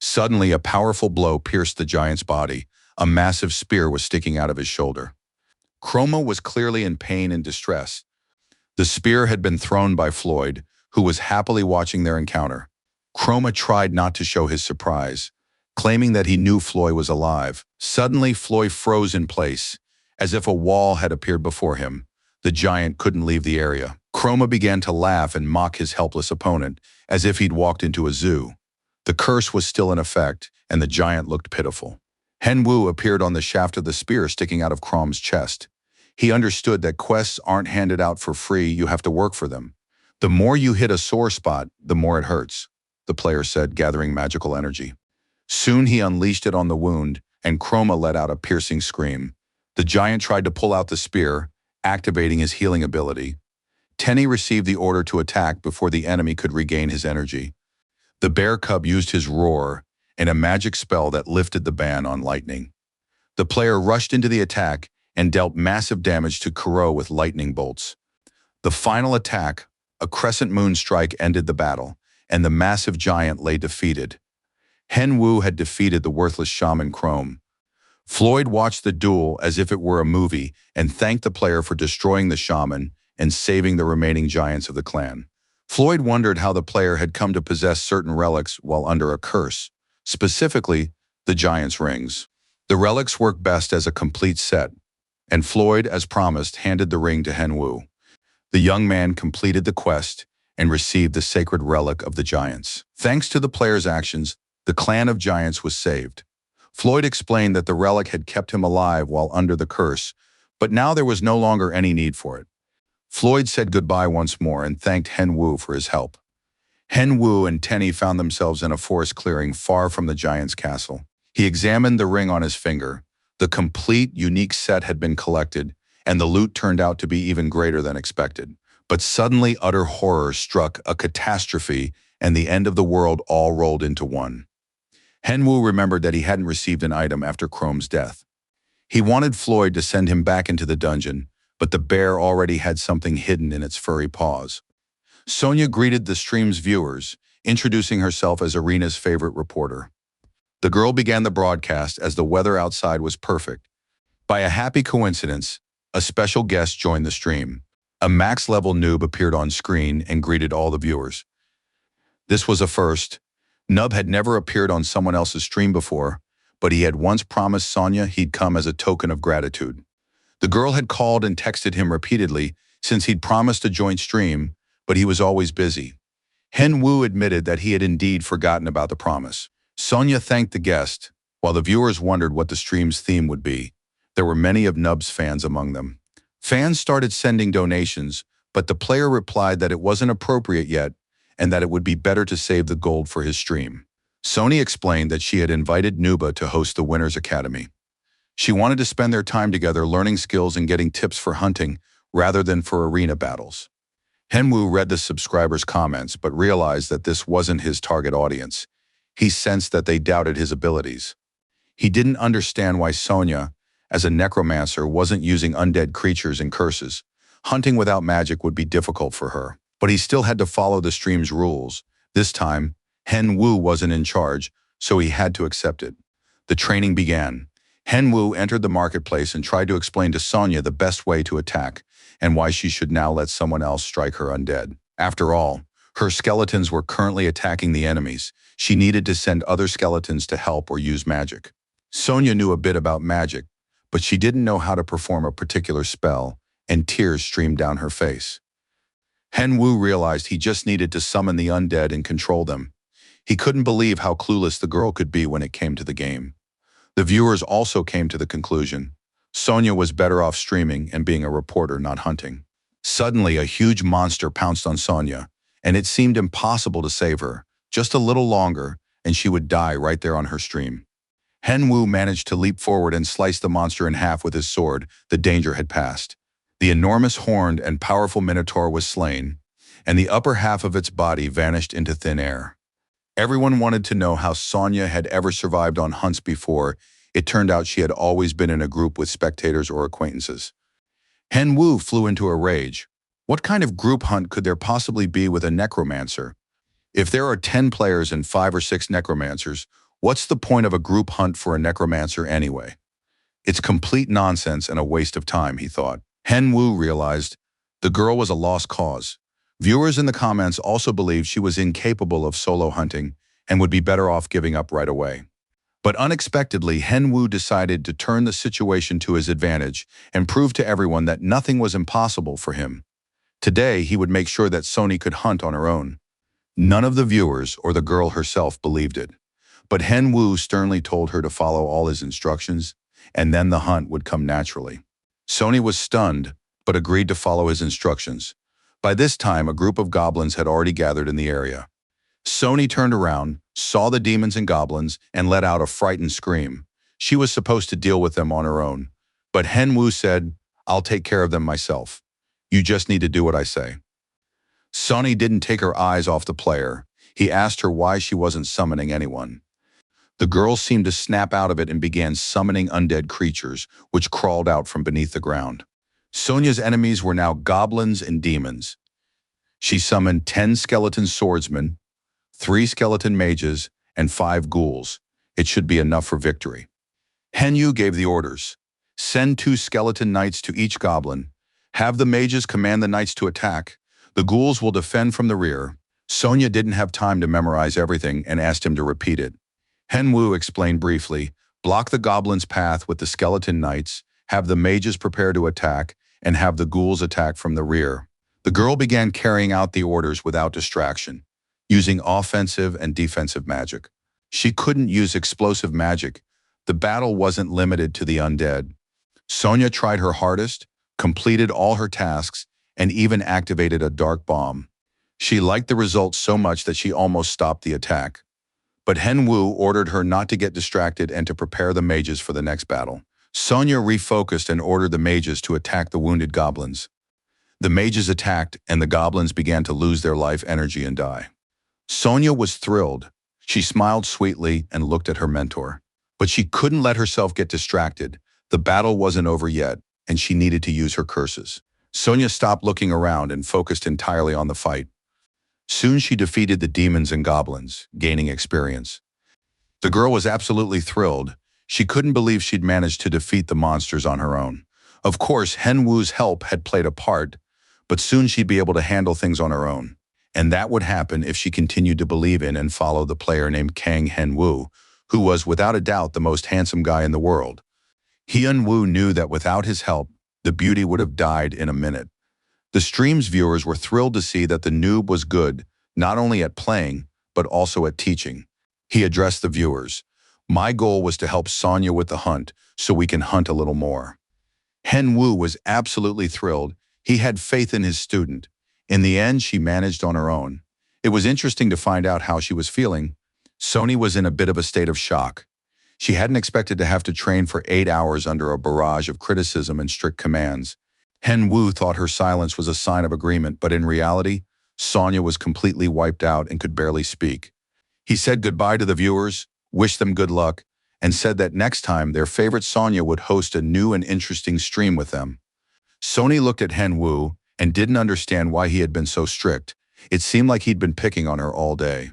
Suddenly, a powerful blow pierced the giant's body. A massive spear was sticking out of his shoulder. Chroma was clearly in pain and distress. The spear had been thrown by Floyd, who was happily watching their encounter. Chroma tried not to show his surprise, claiming that he knew Floyd was alive. Suddenly, Floyd froze in place, as if a wall had appeared before him. The giant couldn't leave the area. Chroma began to laugh and mock his helpless opponent, as if he'd walked into a zoo. The curse was still in effect, and the giant looked pitiful. Hen Wu appeared on the shaft of the spear sticking out of Chrome's chest. He understood that quests aren't handed out for free, you have to work for them. The more you hit a sore spot, the more it hurts, the player said, gathering magical energy. Soon he unleashed it on the wound, and Chroma let out a piercing scream. The giant tried to pull out the spear, activating his healing ability. Tenny received the order to attack before the enemy could regain his energy. The bear cub used his roar and a magic spell that lifted the ban on lightning. The player rushed into the attack and dealt massive damage to Kuro with lightning bolts. The final attack, a crescent moon strike, ended the battle, and the massive giant lay defeated. Hen Wu had defeated the worthless shaman Chrome. Floyd watched the duel as if it were a movie and thanked the player for destroying the shaman and saving the remaining giants of the clan. Floyd wondered how the player had come to possess certain relics while under a curse, specifically the giant's rings. The relics work best as a complete set, and Floyd, as promised, handed the ring to Henwu. The young man completed the quest and received the sacred relic of the giants. Thanks to the player's actions, the clan of giants was saved. Floyd explained that the relic had kept him alive while under the curse, but now there was no longer any need for it. Floyd said goodbye once more and thanked Henwu for his help. Henwu and Tenny found themselves in a forest clearing far from the giant's castle. He examined the ring on his finger. The complete, unique set had been collected, and the loot turned out to be even greater than expected. But suddenly utter horror struck, a catastrophe, and the end of the world all rolled into one. Henwu remembered that he hadn't received an item after Chrome's death. He wanted Floyd to send him back into the dungeon, but the bear already had something hidden in its furry paws. Sonia greeted the stream's viewers, introducing herself as Arena's favorite reporter. The girl began the broadcast as the weather outside was perfect. By a happy coincidence, a special guest joined the stream. A max-level noob appeared on screen and greeted all the viewers. This was a first. Nub had never appeared on someone else's stream before, but he had once promised Sonia he'd come as a token of gratitude. The girl had called and texted him repeatedly since he'd promised a joint stream, but he was always busy. Henwu admitted that he had indeed forgotten about the promise. Sonia thanked the guest, while the viewers wondered what the stream's theme would be. There were many of Nub's fans among them. Fans started sending donations, but the player replied that it wasn't appropriate yet and that it would be better to save the gold for his stream. Sony explained that she had invited Nuba to host the Winners Academy. She wanted to spend their time together learning skills and getting tips for hunting rather than for arena battles. Henwu read the subscribers' comments but realized that this wasn't his target audience. He sensed that they doubted his abilities. He didn't understand why Sonia, as a necromancer, wasn't using undead creatures and curses. Hunting without magic would be difficult for her, but he still had to follow the stream's rules. This time, Henwu wasn't in charge, so he had to accept it. The training began. Henwu entered the marketplace and tried to explain to Sonia the best way to attack and why she should now let someone else strike her undead. After all, her skeletons were currently attacking the enemies. She needed to send other skeletons to help or use magic. Sonia knew a bit about magic, but she didn't know how to perform a particular spell, and tears streamed down her face. Henwu realized he just needed to summon the undead and control them. He couldn't believe how clueless the girl could be when it came to the game. The viewers also came to the conclusion Sonia was better off streaming and being a reporter, not hunting. Suddenly, a huge monster pounced on Sonia, and it seemed impossible to save her. Just a little longer, and she would die right there on her stream. Henwu managed to leap forward and slice the monster in half with his sword. The danger had passed. The enormous horned and powerful minotaur was slain, and the upper half of its body vanished into thin air. Everyone wanted to know how Sonia had ever survived on hunts before. It turned out she had always been in a group with spectators or acquaintances. Henwu flew into a rage. What kind of group hunt could there possibly be with a necromancer? If there are 10 players and 5 or 6 necromancers, what's the point of a group hunt for a necromancer anyway? It's complete nonsense and a waste of time, he thought. Henwu realized the girl was a lost cause. Viewers in the comments also believed she was incapable of solo hunting and would be better off giving up right away. But unexpectedly, Henwu decided to turn the situation to his advantage and prove to everyone that nothing was impossible for him. Today, he would make sure that Sony could hunt on her own. None of the viewers or the girl herself believed it. But Henwu sternly told her to follow all his instructions, and then the hunt would come naturally. Sony was stunned, but agreed to follow his instructions. By this time, a group of goblins had already gathered in the area. Sony turned around, saw the demons and goblins, and let out a frightened scream. She was supposed to deal with them on her own. But Henwu said, "I'll take care of them myself. You just need to do what I say." Sony didn't take her eyes off the player. He asked her why she wasn't summoning anyone. The girl seemed to snap out of it and began summoning undead creatures, which crawled out from beneath the ground. Sonia's enemies were now goblins and demons. She summoned 10 skeleton swordsmen, 3 skeleton mages, and 5 ghouls. It should be enough for victory. Henyu gave the orders. Send 2 skeleton knights to each goblin. Have the mages command the knights to attack. The ghouls will defend from the rear. Sonia didn't have time to memorize everything and asked him to repeat it. Henwu explained briefly, block the goblin's path with the skeleton knights, have the mages prepare to attack, and have the ghouls attack from the rear. The girl began carrying out the orders without distraction, using offensive and defensive magic. She couldn't use explosive magic. The battle wasn't limited to the undead. Sonia tried her hardest, completed all her tasks, and even activated a dark bomb. She liked the results so much that she almost stopped the attack. But Henwu ordered her not to get distracted and to prepare the mages for the next battle. Sonia refocused and ordered the mages to attack the wounded goblins. The mages attacked, and the goblins began to lose their life energy and die. Sonia was thrilled. She smiled sweetly and looked at her mentor. But she couldn't let herself get distracted. The battle wasn't over yet, and she needed to use her curses. Sonia stopped looking around and focused entirely on the fight. Soon she defeated the demons and goblins, gaining experience. The girl was absolutely thrilled. She couldn't believe she'd managed to defeat the monsters on her own. Of course, Henwu's help had played a part, but soon she'd be able to handle things on her own. And that would happen if she continued to believe in and follow the player named Kang Henwu, who was without a doubt the most handsome guy in the world. Hyun-woo knew that without his help, the beauty would have died in a minute. The stream's viewers were thrilled to see that the noob was good, not only at playing, but also at teaching. He addressed the viewers. My goal was to help Sonia with the hunt, so we can hunt a little more. Henwu was absolutely thrilled. He had faith in his student. In the end, she managed on her own. It was interesting to find out how she was feeling. Sonia was in a bit of a state of shock. She hadn't expected to have to train for 8 hours under a barrage of criticism and strict commands. Henwu thought her silence was a sign of agreement, but in reality, Sonia was completely wiped out and could barely speak. He said goodbye to the viewers, wished them good luck, and said that next time their favorite Sonia would host a new and interesting stream with them. Sonia looked at Henwu and didn't understand why he had been so strict. It seemed like he'd been picking on her all day.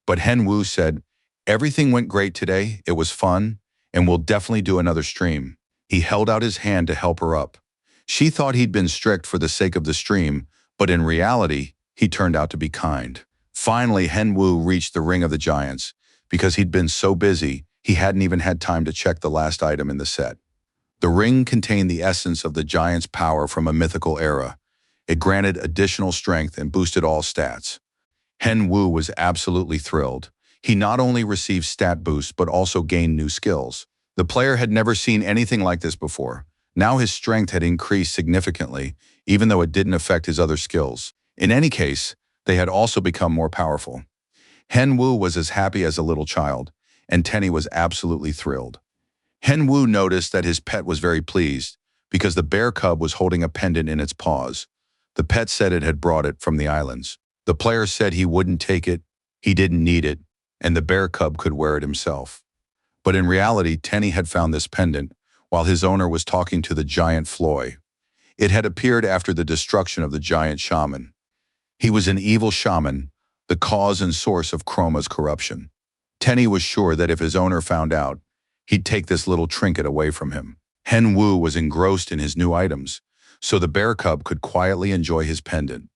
But Henwu said, everything went great today, it was fun, and we'll definitely do another stream. He held out his hand to help her up. She thought he'd been strict for the sake of the stream, but in reality, he turned out to be kind. Finally, Henwu reached the Ring of the Giants. Because he'd been so busy, he hadn't even had time to check the last item in the set. The ring contained the essence of the giant's power from a mythical era. It granted additional strength and boosted all stats. Henwu was absolutely thrilled. He not only received stat boosts but also gained new skills. The player had never seen anything like this before. Now his strength had increased significantly, even though it didn't affect his other skills. In any case, they had also become more powerful. Henwu was as happy as a little child, and Tenny was absolutely thrilled. Henwu noticed that his pet was very pleased because the bear cub was holding a pendant in its paws. The pet said it had brought it from the islands. The player said he wouldn't take it, he didn't need it, and the bear cub could wear it himself. But in reality, Tenny had found this pendant while his owner was talking to the giant Floy. It had appeared after the destruction of the giant shaman. He was an evil shaman, the cause and source of Chroma's corruption. Tenny was sure that if his owner found out, he'd take this little trinket away from him. Henwu was engrossed in his new items, so the bear cub could quietly enjoy his pendant.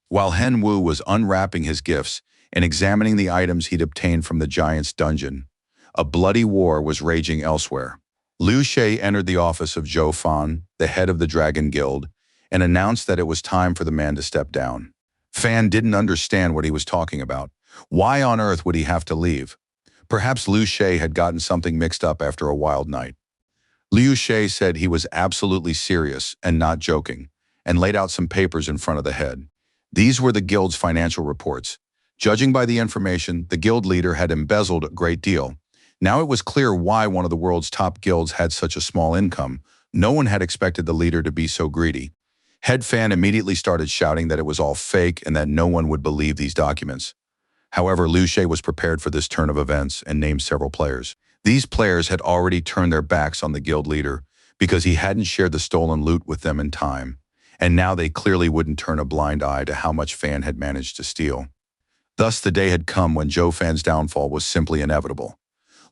While Henwu was unwrapping his gifts and examining the items he'd obtained from the giant's dungeon, a bloody war was raging elsewhere. Liu Shay entered the office of Zhou Fan, the head of the Dragon Guild, and announced that it was time for the man to step down. Fan didn't understand what he was talking about. Why on earth would he have to leave? Perhaps Liu Shay had gotten something mixed up after a wild night. Liu Shay said he was absolutely serious and not joking, and laid out some papers in front of the head. These were the guild's financial reports. Judging by the information, the guild leader had embezzled a great deal. Now it was clear why one of the world's top guilds had such a small income. No one had expected the leader to be so greedy. Head Fan immediately started shouting that it was all fake and that no one would believe these documents. However, Liu Shay was prepared for this turn of events and named several players. These players had already turned their backs on the guild leader because he hadn't shared the stolen loot with them in time, and now they clearly wouldn't turn a blind eye to how much Fan had managed to steal. Thus, the day had come when Zhou Fan's downfall was simply inevitable.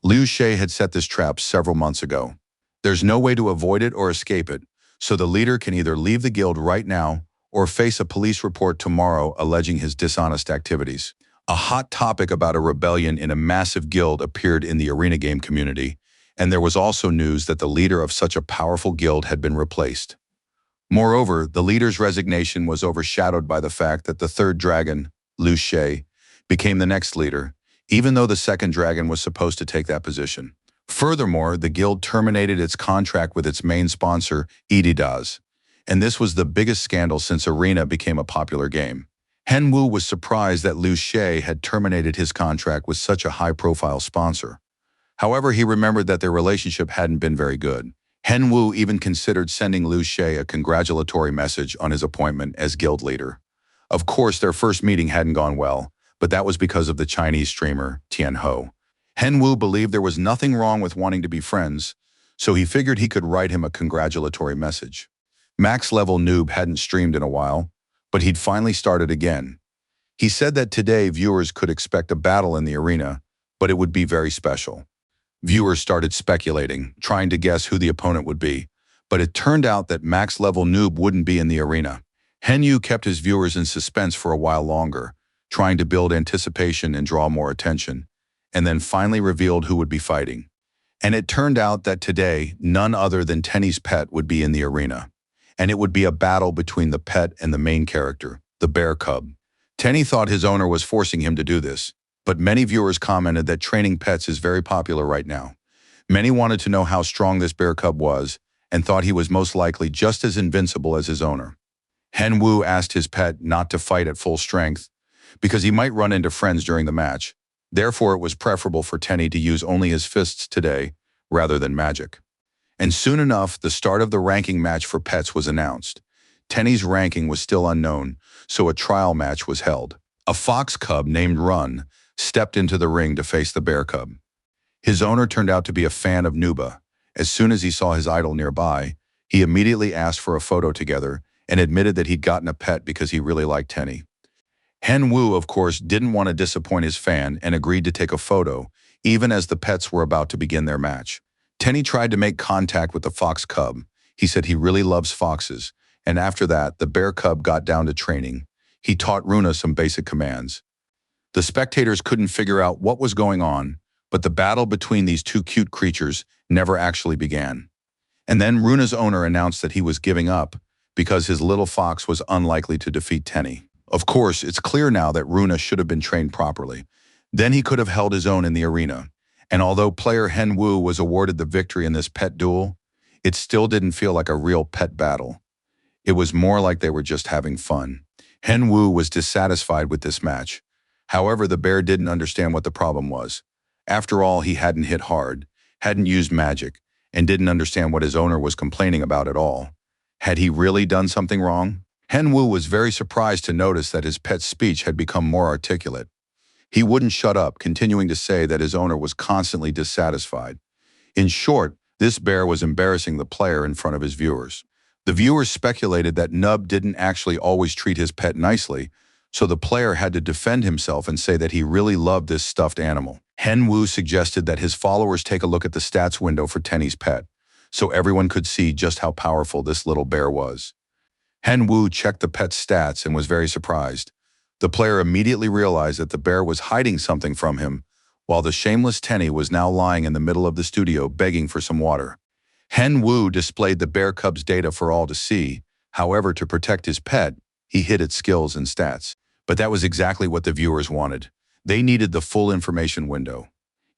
Liu Shay had set this trap several months ago. There's no way to avoid it or escape it, so the leader can either leave the guild right now or face a police report tomorrow alleging his dishonest activities. A hot topic about a rebellion in a massive guild appeared in the arena game community, and there was also news that the leader of such a powerful guild had been replaced. Moreover, the leader's resignation was overshadowed by the fact that the third dragon, Liu Shay, became the next leader, even though the second dragon was supposed to take that position. Furthermore, the guild terminated its contract with its main sponsor, Adidas, and this was the biggest scandal since Arena became a popular game. Henwu was surprised that Liu Shay had terminated his contract with such a high-profile sponsor. However, he remembered that their relationship hadn't been very good. Henwu even considered sending Liu Shay a congratulatory message on his appointment as guild leader. Of course, their first meeting hadn't gone well, but that was because of the Chinese streamer, Tian Ho. Henwu believed there was nothing wrong with wanting to be friends, so he figured he could write him a congratulatory message. Max-level Noob hadn't streamed in a while, but he'd finally started again. He said that today viewers could expect a battle in the arena, but it would be very special. Viewers started speculating, trying to guess who the opponent would be, but it turned out that max-level Noob wouldn't be in the arena. Henyu kept his viewers in suspense for a while longer, trying to build anticipation and draw more attention, and then finally revealed who would be fighting. And it turned out that today, none other than Tenny's pet would be in the arena, and it would be a battle between the pet and the main character, the bear cub. Tenny thought his owner was forcing him to do this, but many viewers commented that training pets is very popular right now. Many wanted to know how strong this bear cub was, and thought he was most likely just as invincible as his owner. Henwu asked his pet not to fight at full strength, because he might run into friends during the match. Therefore, it was preferable for Tenny to use only his fists today, rather than magic. And soon enough, the start of the ranking match for pets was announced. Tenny's ranking was still unknown, so a trial match was held. A fox cub named Run stepped into the ring to face the bear cub. His owner turned out to be a fan of Nuba. As soon as he saw his idol nearby, he immediately asked for a photo together and admitted that he'd gotten a pet because he really liked Tenny. Henwu, of course, didn't want to disappoint his fan and agreed to take a photo, even as the pets were about to begin their match. Tenny tried to make contact with the fox cub. He said he really loves foxes, and after that, the bear cub got down to training. He taught Runa some basic commands. The spectators couldn't figure out what was going on, but the battle between these two cute creatures never actually began. And then Runa's owner announced that he was giving up because his little fox was unlikely to defeat Tenny. Of course, it's clear now that Runa should have been trained properly. Then he could have held his own in the arena. And although player Henwu was awarded the victory in this pet duel, it still didn't feel like a real pet battle. It was more like they were just having fun. Henwu was dissatisfied with this match. However, the bear didn't understand what the problem was. After all, he hadn't hit hard, hadn't used magic, and didn't understand what his owner was complaining about at all. Had he really done something wrong? Henwu was very surprised to notice that his pet's speech had become more articulate. He wouldn't shut up, continuing to say that his owner was constantly dissatisfied. In short, this bear was embarrassing the player in front of his viewers. The viewers speculated that Nub didn't actually always treat his pet nicely, so the player had to defend himself and say that he really loved this stuffed animal. Henwu suggested that his followers take a look at the stats window for Tenny's pet, so everyone could see just how powerful this little bear was. Henwu checked the pet's stats and was very surprised. The player immediately realized that the bear was hiding something from him, while the shameless Tenny was now lying in the middle of the studio begging for some water. Henwu displayed the bear cub's data for all to see. However, to protect his pet, he hid its skills and stats. But that was exactly what the viewers wanted. They needed the full information window.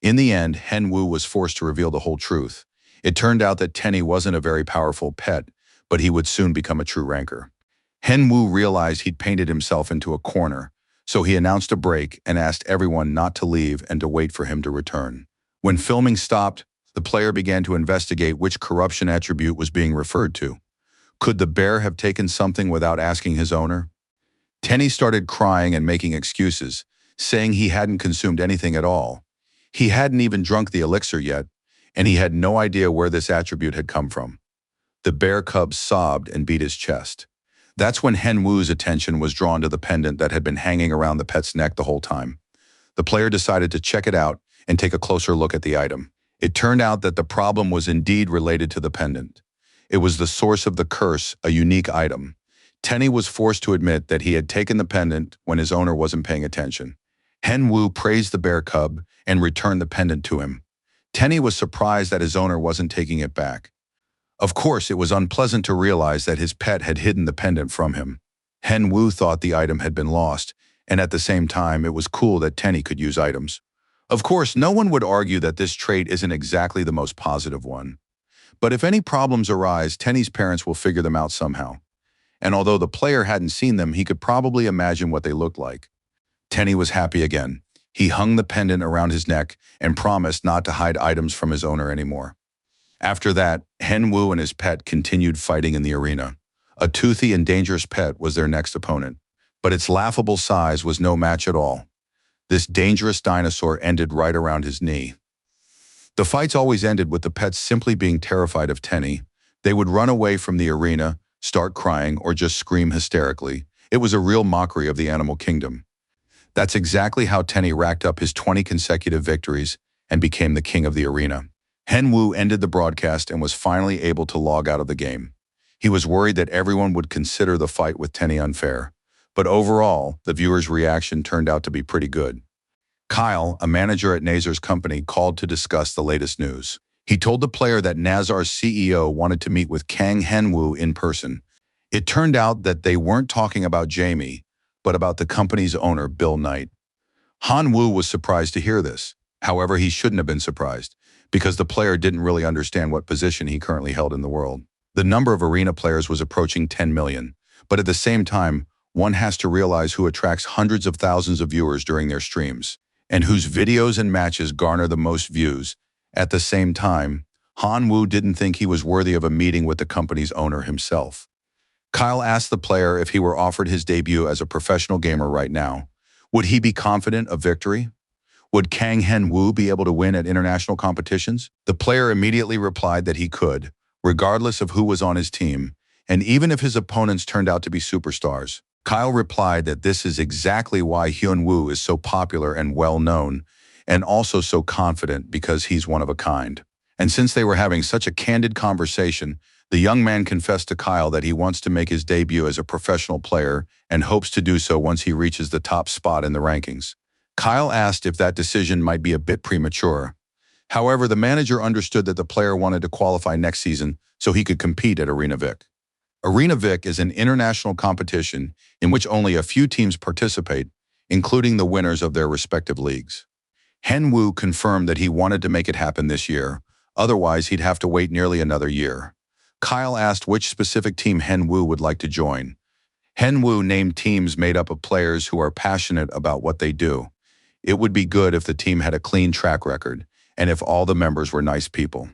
In the end, Henwu was forced to reveal the whole truth. It turned out that Tenny wasn't a very powerful pet, but he would soon become a true ranker. Henwu realized he'd painted himself into a corner, so he announced a break and asked everyone not to leave and to wait for him to return. When filming stopped, the player began to investigate which corruption attribute was being referred to. Could the bear have taken something without asking his owner? Tenny started crying and making excuses, saying he hadn't consumed anything at all. He hadn't even drunk the elixir yet, and he had no idea where this attribute had come from. The bear cub sobbed and beat his chest. That's when Henwu's attention was drawn to the pendant that had been hanging around the pet's neck the whole time. The player decided to check it out and take a closer look at the item. It turned out that the problem was indeed related to the pendant. It was the source of the curse, a unique item. Tenny was forced to admit that he had taken the pendant when his owner wasn't paying attention. Hen Wu praised the bear cub and returned the pendant to him. Tenny was surprised that his owner wasn't taking it back. Of course, it was unpleasant to realize that his pet had hidden the pendant from him. Hen Wu thought the item had been lost, and at the same time, it was cool that Tenny could use items. Of course, no one would argue that this trait isn't exactly the most positive one. But if any problems arise, Tenny's parents will figure them out somehow. And although the player hadn't seen them, he could probably imagine what they looked like. Tenny was happy again. He hung the pendant around his neck and promised not to hide items from his owner anymore. After that, Hen Wu and his pet continued fighting in the arena. A toothy and dangerous pet was their next opponent, but its laughable size was no match at all. This dangerous dinosaur ended right around his knee. The fights always ended with the pets simply being terrified of Tenny. They would run away from the arena, start crying, or just scream hysterically. It was a real mockery of the animal kingdom. That's exactly how Tenny racked up his 20 consecutive victories and became the king of the arena. Hen Wu ended the broadcast and was finally able to log out of the game. He was worried that everyone would consider the fight with Tenny unfair. But overall, the viewers' reaction turned out to be pretty good. Kyle, a manager at Nazar's company, called to discuss the latest news. He told the player that Nazar's CEO wanted to meet with Kang Hen Wu in person. It turned out that they weren't talking about Jamie, but about the company's owner, Bill Knight. Han Wu was surprised to hear this. However, he shouldn't have been surprised, because the player didn't really understand what position he currently held in the world. The number of arena players was approaching 10 million, but at the same time, one has to realize who attracts hundreds of thousands of viewers during their streams, and whose videos and matches garner the most views. At the same time, Han Wu didn't think he was worthy of a meeting with the company's owner himself. Kyle asked the player if he were offered his debut as a professional gamer right now. Would he be confident of victory? Would Kang Hen Wu be able to win at international competitions? The player immediately replied that he could, regardless of who was on his team, and even if his opponents turned out to be superstars. Kyle replied that this is exactly why Hyun Woo is so popular and well-known, and also so confident because he's one of a kind. And since they were having such a candid conversation, the young man confessed to Kyle that he wants to make his debut as a professional player and hopes to do so once he reaches the top spot in the rankings. Kyle asked if that decision might be a bit premature. However, the manager understood that the player wanted to qualify next season so he could compete at Arena Vic. Arena Vic is an international competition in which only a few teams participate, including the winners of their respective leagues. Hen Wu confirmed that he wanted to make it happen this year, otherwise he'd have to wait nearly another year. Kyle asked which specific team Hen Wu would like to join. Hen Wu named teams made up of players who are passionate about what they do. It would be good if the team had a clean track record, and if all the members were nice people.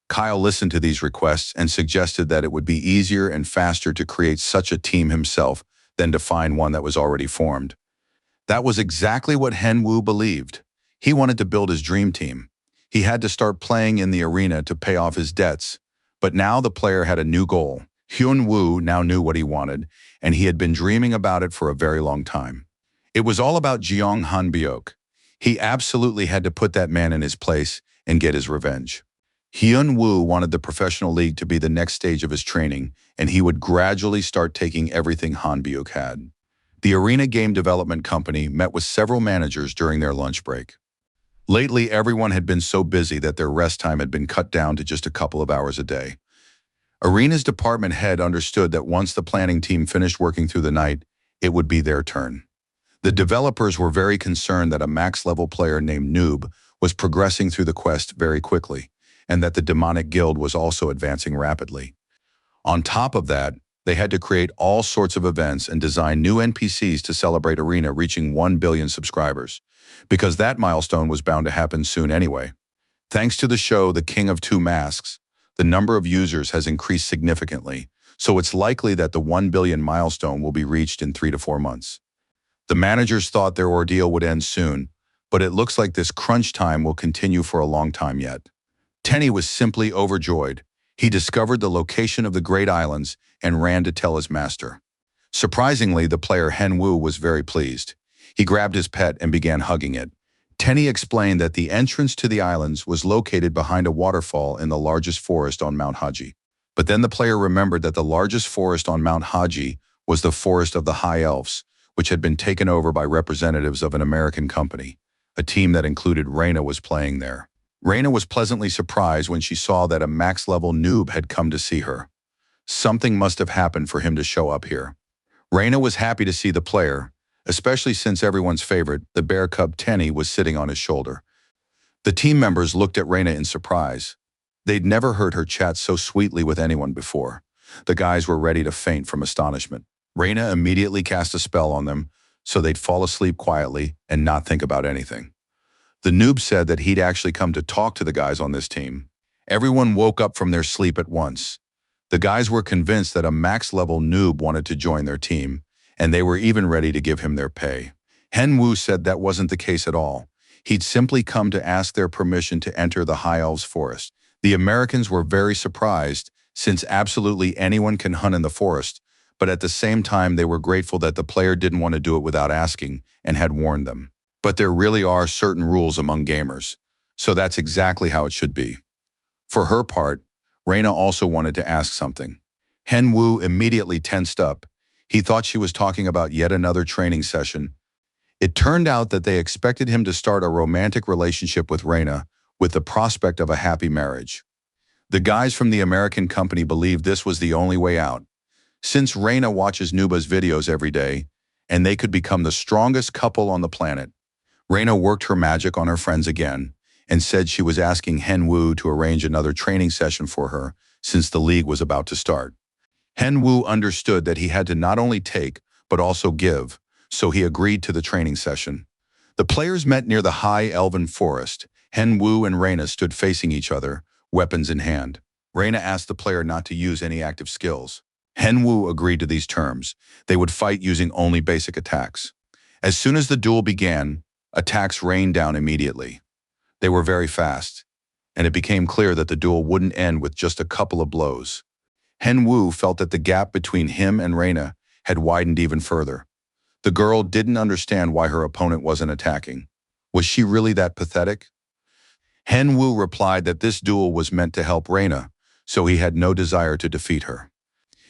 Kyle listened to these requests and suggested that it would be easier and faster to create such a team himself than to find one that was already formed. That was exactly what Hen Wu believed. He wanted to build his dream team. He had to start playing in the arena to pay off his debts. But now the player had a new goal. Hyun Woo now knew what he wanted, and he had been dreaming about it for a very long time. It was all about Jeong Han-byok. He absolutely had to put that man in his place and get his revenge. Hyun Woo wanted the professional league to be the next stage of his training, and he would gradually start taking everything Han-byok had. The Arena Game Development Company met with several managers during their lunch break. Lately, everyone had been so busy that their rest time had been cut down to just a couple of hours a day. Arena's department head understood that once the planning team finished working through the night, it would be their turn. The developers were very concerned that a max-level player named Noob was progressing through the quest very quickly, and that the demonic guild was also advancing rapidly. On top of that, they had to create all sorts of events and design new NPCs to celebrate Arena reaching 1 billion subscribers, because that milestone was bound to happen soon anyway. Thanks to the show The King of Two Masks, the number of users has increased significantly, so it's likely that the 1 billion milestone will be reached in 3 to 4 months. The managers thought their ordeal would end soon, but it looks like this crunch time will continue for a long time yet. Tenny was simply overjoyed. He discovered the location of the Great Islands and ran to tell his master. Surprisingly, the player Hen Wu was very pleased. He grabbed his pet and began hugging it. Tenny explained that the entrance to the islands was located behind a waterfall in the largest forest on Mount Haji. But then the player remembered that the largest forest on Mount Haji was the Forest of the High Elves, which had been taken over by representatives of an American company. A team that included Reina was playing there. Reina was pleasantly surprised when she saw that a max-level noob had come to see her. Something must have happened for him to show up here. Reina was happy to see the player, especially since everyone's favorite, the bear cub Tenny, was sitting on his shoulder. The team members looked at Reina in surprise. They'd never heard her chat so sweetly with anyone before. The guys were ready to faint from astonishment. Reina immediately cast a spell on them so they'd fall asleep quietly and not think about anything. The noob said that he'd actually come to talk to the guys on this team. Everyone woke up from their sleep at once. The guys were convinced that a max-level noob wanted to join their team, and they were even ready to give him their pay. Hen Wu said that wasn't the case at all. He'd simply come to ask their permission to enter the High Elves forest. The Americans were very surprised, since absolutely anyone can hunt in the forest, but at the same time they were grateful that the player didn't want to do it without asking and had warned them. But there really are certain rules among gamers, so that's exactly how it should be. For her part, Reina also wanted to ask something. Hen Wu immediately tensed up. He thought she was talking about yet another training session. It turned out that they expected him to start a romantic relationship with Reina, with the prospect of a happy marriage. The guys from the American company believed this was the only way out. Since Reina watches Nuba's videos every day, and they could become the strongest couple on the planet, Reina worked her magic on her friends again, and said she was asking Hen Wu to arrange another training session for her since the league was about to start. Hen Wu understood that he had to not only take, but also give, so he agreed to the training session. The players met near the high elven forest. Hen Wu and Reina stood facing each other, weapons in hand. Reina asked the player not to use any active skills. Hen Wu agreed to these terms. They would fight using only basic attacks. As soon as the duel began, attacks rained down immediately. They were very fast, and it became clear that the duel wouldn't end with just a couple of blows. Hen Wu felt that the gap between him and Reina had widened even further. The girl didn't understand why her opponent wasn't attacking. Was she really that pathetic? Hen Wu replied that this duel was meant to help Reina, so he had no desire to defeat her.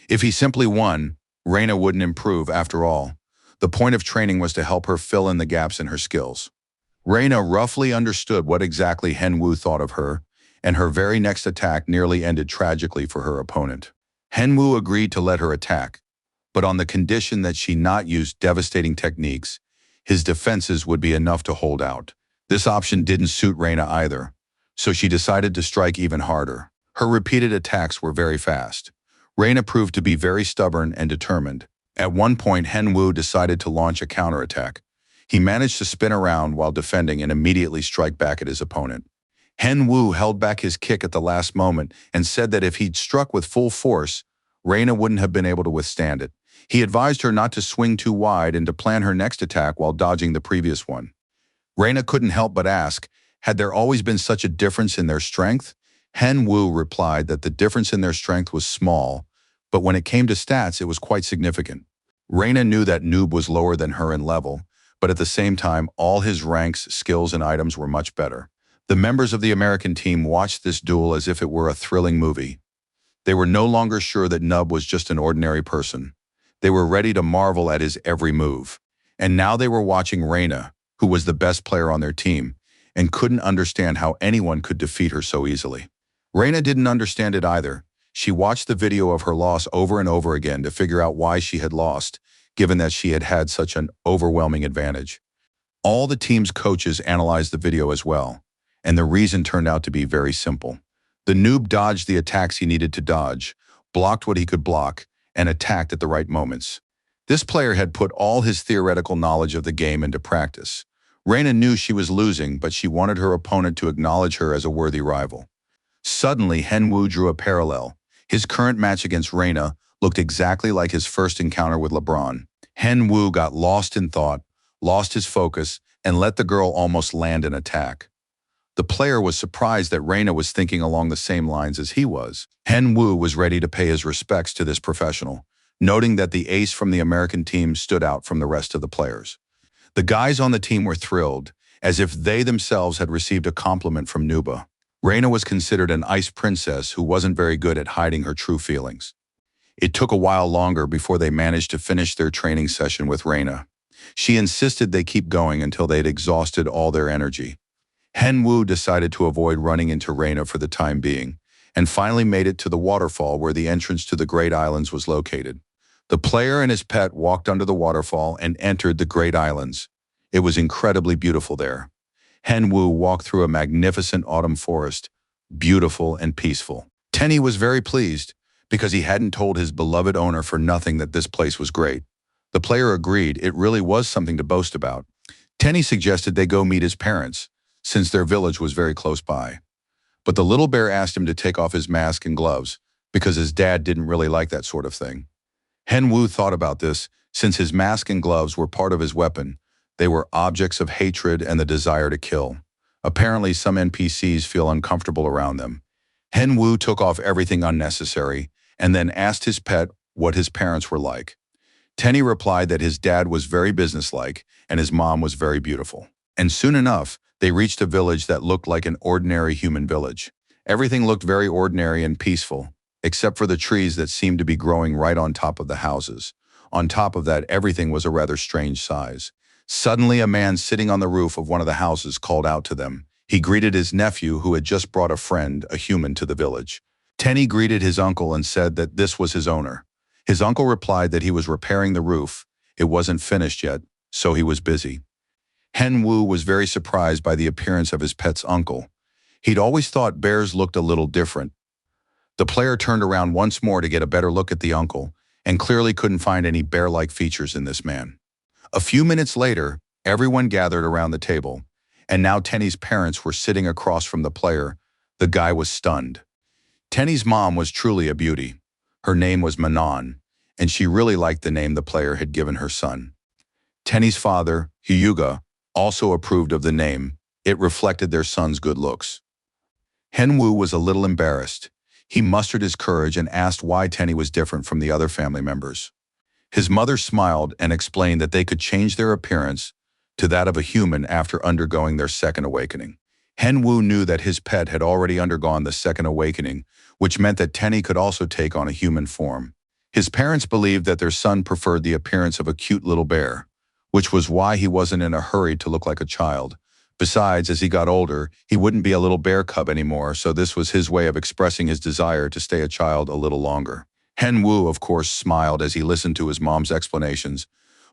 If he simply won, Reina wouldn't improve after all. The point of training was to help her fill in the gaps in her skills. Reina roughly understood what exactly Hen Wu thought of her, and her very next attack nearly ended tragically for her opponent. Hen Wu agreed to let her attack, but on the condition that she not use devastating techniques. His defenses would be enough to hold out. This option didn't suit Reina either, so she decided to strike even harder. Her repeated attacks were very fast. Reina proved to be very stubborn and determined. At one point, Hen Wu decided to launch a counterattack. He managed to spin around while defending and immediately strike back at his opponent. Hen Wu held back his kick at the last moment and said that if he'd struck with full force, Reina wouldn't have been able to withstand it. He advised her not to swing too wide and to plan her next attack while dodging the previous one. Reina couldn't help but ask, had there always been such a difference in their strength? Hen Wu replied that the difference in their strength was small, but when it came to stats, it was quite significant. Reina knew that Noob was lower than her in level, but at the same time, all his ranks, skills, and items were much better. The members of the American team watched this duel as if it were a thrilling movie. They were no longer sure that Nub was just an ordinary person. They were ready to marvel at his every move. And now they were watching Reina, who was the best player on their team, and couldn't understand how anyone could defeat her so easily. Reina didn't understand it either. She watched the video of her loss over and over again to figure out why she had lost, given that she had had such an overwhelming advantage. All the team's coaches analyzed the video as well, and the reason turned out to be very simple. The noob dodged the attacks he needed to dodge, blocked what he could block, and attacked at the right moments. This player had put all his theoretical knowledge of the game into practice. Reina knew she was losing, but she wanted her opponent to acknowledge her as a worthy rival. Suddenly, Hen Wu drew a parallel. His current match against Reina looked exactly like his first encounter with LeBron. Hen Wu got lost in thought, lost his focus, and let the girl almost land an attack. The player was surprised that Reina was thinking along the same lines as he was. Hen Wu was ready to pay his respects to this professional, noting that the ace from the American team stood out from the rest of the players. The guys on the team were thrilled, as if they themselves had received a compliment from Nuba. Reina was considered an ice princess who wasn't very good at hiding her true feelings. It took a while longer before they managed to finish their training session with Reina. She insisted they keep going until they'd exhausted all their energy. Henwu decided to avoid running into Reina for the time being, and finally made it to the waterfall where the entrance to the Great Islands was located. The player and his pet walked under the waterfall and entered the Great Islands. It was incredibly beautiful there. Henwu walked through a magnificent autumn forest, beautiful and peaceful. Tenny was very pleased, because he hadn't told his beloved owner for nothing that this place was great. The player agreed it really was something to boast about. Tenny suggested they go meet his parents, since their village was very close by. But the little bear asked him to take off his mask and gloves, because his dad didn't really like that sort of thing. Henwu thought about this, since his mask and gloves were part of his weapon. They were objects of hatred and the desire to kill. Apparently, some NPCs feel uncomfortable around them. Henwu took off everything unnecessary, and then asked his pet what his parents were like. Tenny replied that his dad was very businesslike and his mom was very beautiful. And soon enough, they reached a village that looked like an ordinary human village. Everything looked very ordinary and peaceful, except for the trees that seemed to be growing right on top of the houses. On top of that, everything was a rather strange size. Suddenly, a man sitting on the roof of one of the houses called out to them. He greeted his nephew who had just brought a friend, a human, to the village. Tenny greeted his uncle and said that this was his owner. His uncle replied that he was repairing the roof. It wasn't finished yet, so he was busy. Henwu was very surprised by the appearance of his pet's uncle. He'd always thought bears looked a little different. The player turned around once more to get a better look at the uncle, and clearly couldn't find any bear-like features in this man. A few minutes later, everyone gathered around the table, and now Tenny's parents were sitting across from the player. The guy was stunned. Tenny's mom was truly a beauty. Her name was Manon, and she really liked the name the player had given her son. Tenny's father, Hyuga, also approved of the name. It reflected their son's good looks. Henwu was a little embarrassed. He mustered his courage and asked why Tenny was different from the other family members. His mother smiled and explained that they could change their appearance to that of a human after undergoing their second awakening. Henwu knew that his pet had already undergone the second awakening, which meant that Tenny could also take on a human form. His parents believed that their son preferred the appearance of a cute little bear, which was why he wasn't in a hurry to look like a child. Besides, as he got older, he wouldn't be a little bear cub anymore, so this was his way of expressing his desire to stay a child a little longer. Henwu, of course, smiled as he listened to his mom's explanations,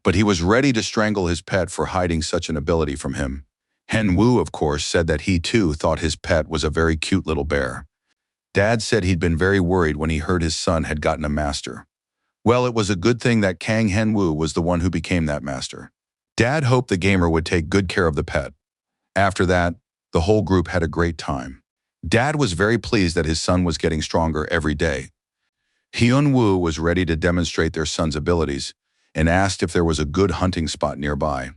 but he was ready to strangle his pet for hiding such an ability from him. Henwu, of course, said that he too thought his pet was a very cute little bear. Dad said he'd been very worried when he heard his son had gotten a master. Well, it was a good thing that Kang Henwu was the one who became that master. Dad hoped the gamer would take good care of the pet. After that, the whole group had a great time. Dad was very pleased that his son was getting stronger every day. Hyunwoo was ready to demonstrate their son's abilities and asked if there was a good hunting spot nearby.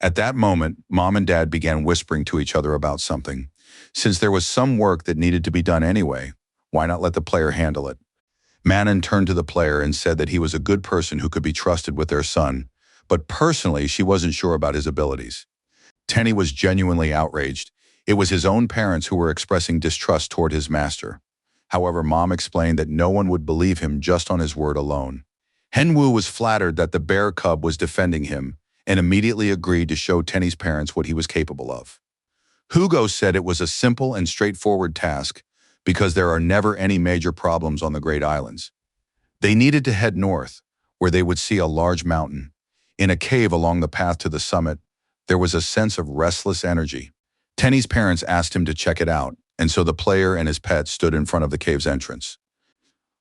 At that moment, Mom and Dad began whispering to each other about something. Since there was some work that needed to be done anyway, why not let the player handle it? Manon turned to the player and said that he was a good person who could be trusted with their son, but personally she wasn't sure about his abilities. Tenny was genuinely outraged. It was his own parents who were expressing distrust toward his master. However, Mom explained that no one would believe him just on his word alone. Henwu was flattered that the bear cub was defending him and immediately agreed to show Tenny's parents what he was capable of. Hugo said it was a simple and straightforward task because there are never any major problems on the Great Islands. They needed to head north, where they would see a large mountain. In a cave along the path to the summit, there was a sense of restless energy. Tenny's parents asked him to check it out, and so the player and his pet stood in front of the cave's entrance.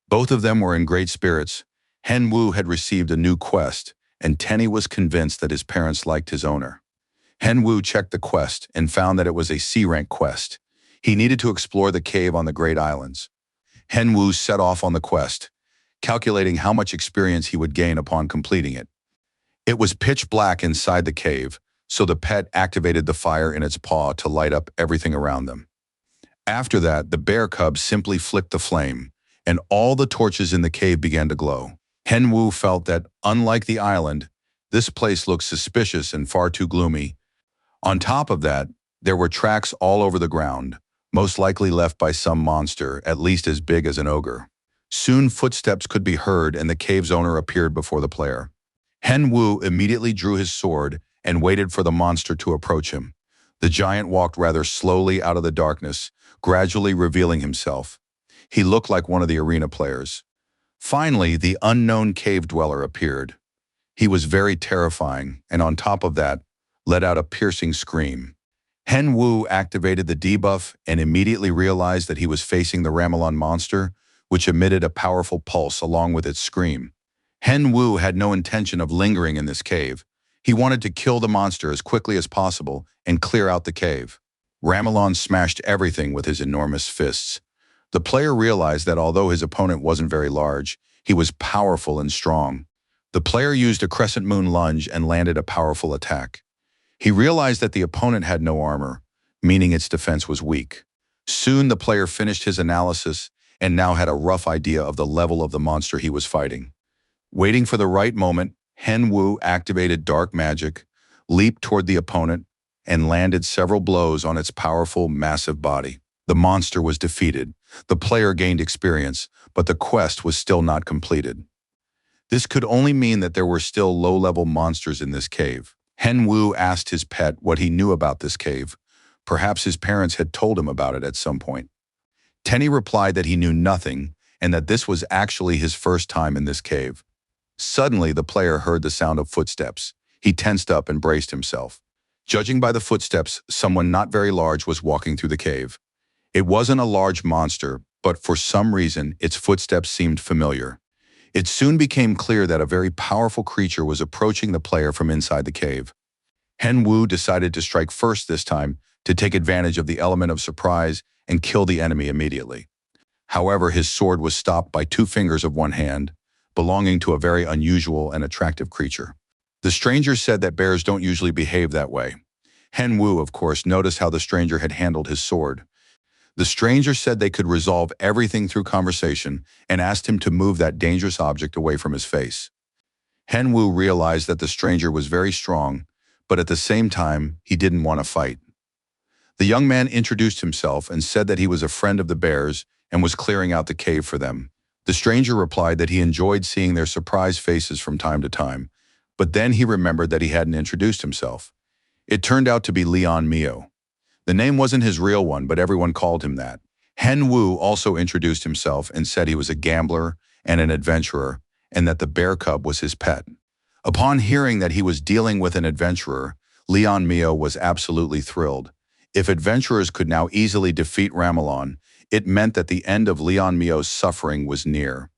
Both of them were in great spirits. Henwu had received a new quest, and Tenny was convinced that his parents liked his owner. Henwu checked the quest and found that it was a C-rank quest. He needed to explore the cave on the Great Islands. Henwu set off on the quest, calculating how much experience he would gain upon completing it. It was pitch black inside the cave, so the pet activated the fire in its paw to light up everything around them. After that, the bear cub simply flicked the flame, and all the torches in the cave began to glow. Henwu felt that, unlike the island, this place looked suspicious and far too gloomy. On top of that, there were tracks all over the ground, most likely left by some monster, at least as big as an ogre. Soon footsteps could be heard and the cave's owner appeared before the player. Hen Wu immediately drew his sword and waited for the monster to approach him. The giant walked rather slowly out of the darkness, gradually revealing himself. He looked like one of the arena players. Finally, the unknown cave dweller appeared. He was very terrifying, and on top of that, let out a piercing scream. Hen Wu activated the debuff and immediately realized that he was facing the Ramelon monster, which emitted a powerful pulse along with its scream. Hen Wu had no intention of lingering in this cave. He wanted to kill the monster as quickly as possible and clear out the cave. Ramelon smashed everything with his enormous fists. The player realized that although his opponent wasn't very large, he was powerful and strong. The player used a crescent moon lunge and landed a powerful attack. He realized that the opponent had no armor, meaning its defense was weak. Soon the player finished his analysis and now had a rough idea of the level of the monster he was fighting. Waiting for the right moment, Hen Wu activated dark magic, leaped toward the opponent, and landed several blows on its powerful, massive body. The monster was defeated. The player gained experience, but the quest was still not completed. This could only mean that there were still low-level monsters in this cave. Hen Wu asked his pet what he knew about this cave. Perhaps his parents had told him about it at some point. Tenny replied that he knew nothing and that this was actually his first time in this cave. Suddenly, the player heard the sound of footsteps. He tensed up and braced himself. Judging by the footsteps, someone not very large was walking through the cave. It wasn't a large monster, but for some reason, its footsteps seemed familiar. It soon became clear that a very powerful creature was approaching the player from inside the cave. Hen Wu decided to strike first this time to take advantage of the element of surprise and kill the enemy immediately. However, his sword was stopped by two fingers of one hand, belonging to a very unusual and attractive creature. The stranger said that bears don't usually behave that way. Hen Wu, of course, noticed how the stranger had handled his sword. The stranger said they could resolve everything through conversation and asked him to move that dangerous object away from his face. Hen Wu realized that the stranger was very strong, but at the same time, he didn't want to fight. The young man introduced himself and said that he was a friend of the bears and was clearing out the cave for them. The stranger replied that he enjoyed seeing their surprised faces from time to time, but then he remembered that he hadn't introduced himself. It turned out to be Leon Mio. The name wasn't his real one, but everyone called him that. Hen Wu also introduced himself and said he was a gambler and an adventurer, and that the bear cub was his pet. Upon hearing that he was dealing with an adventurer, Leon Mio was absolutely thrilled. If adventurers could now easily defeat Ramelon, it meant that the end of Leon Mio's suffering was near.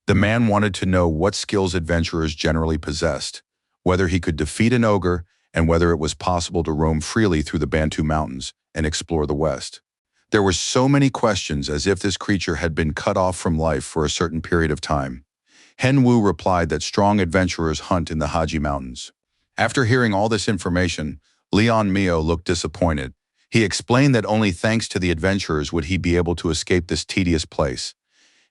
The man wanted to know what skills adventurers generally possessed, whether he could defeat an ogre, and whether it was possible to roam freely through the Bantu Mountains and explore the West. There were so many questions, as if this creature had been cut off from life for a certain period of time. Hen Wu replied that strong adventurers hunt in the Haji Mountains. After hearing all this information, Leon Mio looked disappointed. He explained that only thanks to the adventurers would he be able to escape this tedious place.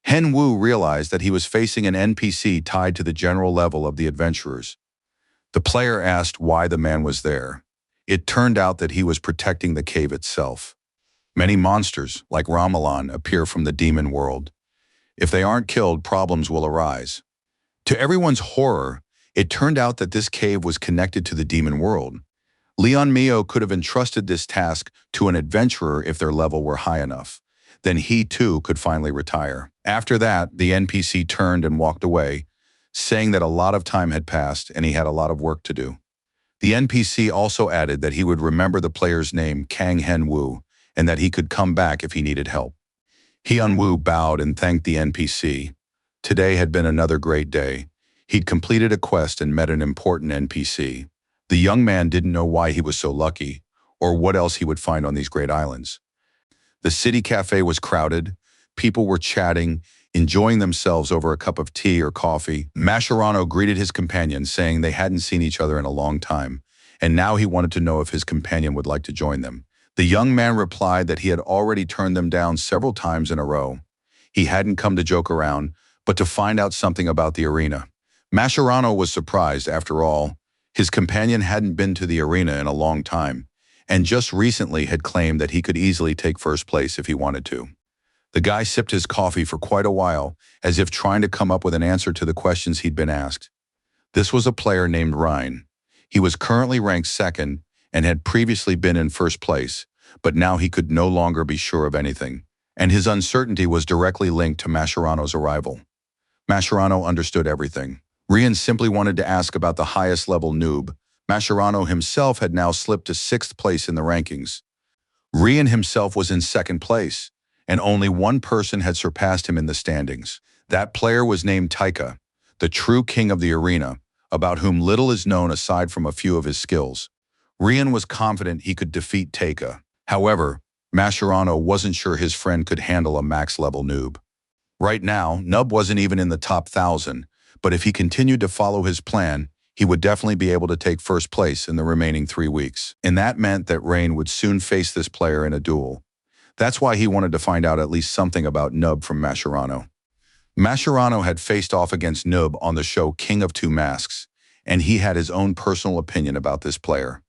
Hen Wu realized that he was facing an NPC tied to the general level of the adventurers. The player asked why the man was there. It turned out that he was protecting the cave itself. Many monsters, like Ramelon, appear from the demon world. If they aren't killed, problems will arise. To everyone's horror, it turned out that this cave was connected to the demon world. Leon Mio could have entrusted this task to an adventurer if their level were high enough. Then he, too, could finally retire. After that, the NPC turned and walked away, saying that a lot of time had passed and he had a lot of work to do. The NPC also added that he would remember the player's name, Kang Hen Wu, and that he could come back if he needed help. Hyun Woo bowed and thanked the NPC. Today had been another great day. He'd completed a quest and met an important NPC. The young man didn't know why he was so lucky, or what else he would find on these great islands. The city cafe was crowded. People were chatting, enjoying themselves over a cup of tea or coffee. Mascherano greeted his companion, saying they hadn't seen each other in a long time, and now he wanted to know if his companion would like to join them. The young man replied that he had already turned them down several times in a row. He hadn't come to joke around, but to find out something about the arena. Mascherano was surprised. After all, his companion hadn't been to the arena in a long time. and just recently had claimed that he could easily take first place if he wanted to. The guy sipped his coffee for quite a while, as if trying to come up with an answer to the questions he'd been asked. This was a player named Ryan. He was currently ranked second and had previously been in first place, but now he could no longer be sure of anything, and his uncertainty was directly linked to Mascherano's arrival. Mascherano understood everything. Ryan simply wanted to ask about the highest level noob. Mascherano himself had now slipped to 6th place in the rankings. Ryan himself was in 2nd place, and only one person had surpassed him in the standings. That player was named Taika, the true king of the arena, about whom little is known aside from a few of his skills. Ryan was confident he could defeat Taika. However, Mascherano wasn't sure his friend could handle a max-level noob. Right now, Nub wasn't even in the top 1,000, but if he continued to follow his plan, he would definitely be able to take first place in the remaining 3 weeks. And that meant that Rain would soon face this player in a duel. That's why he wanted to find out at least something about Nub from Mascherano. Mascherano had faced off against Nub on the show King of Two Masks, and he had his own personal opinion about this player.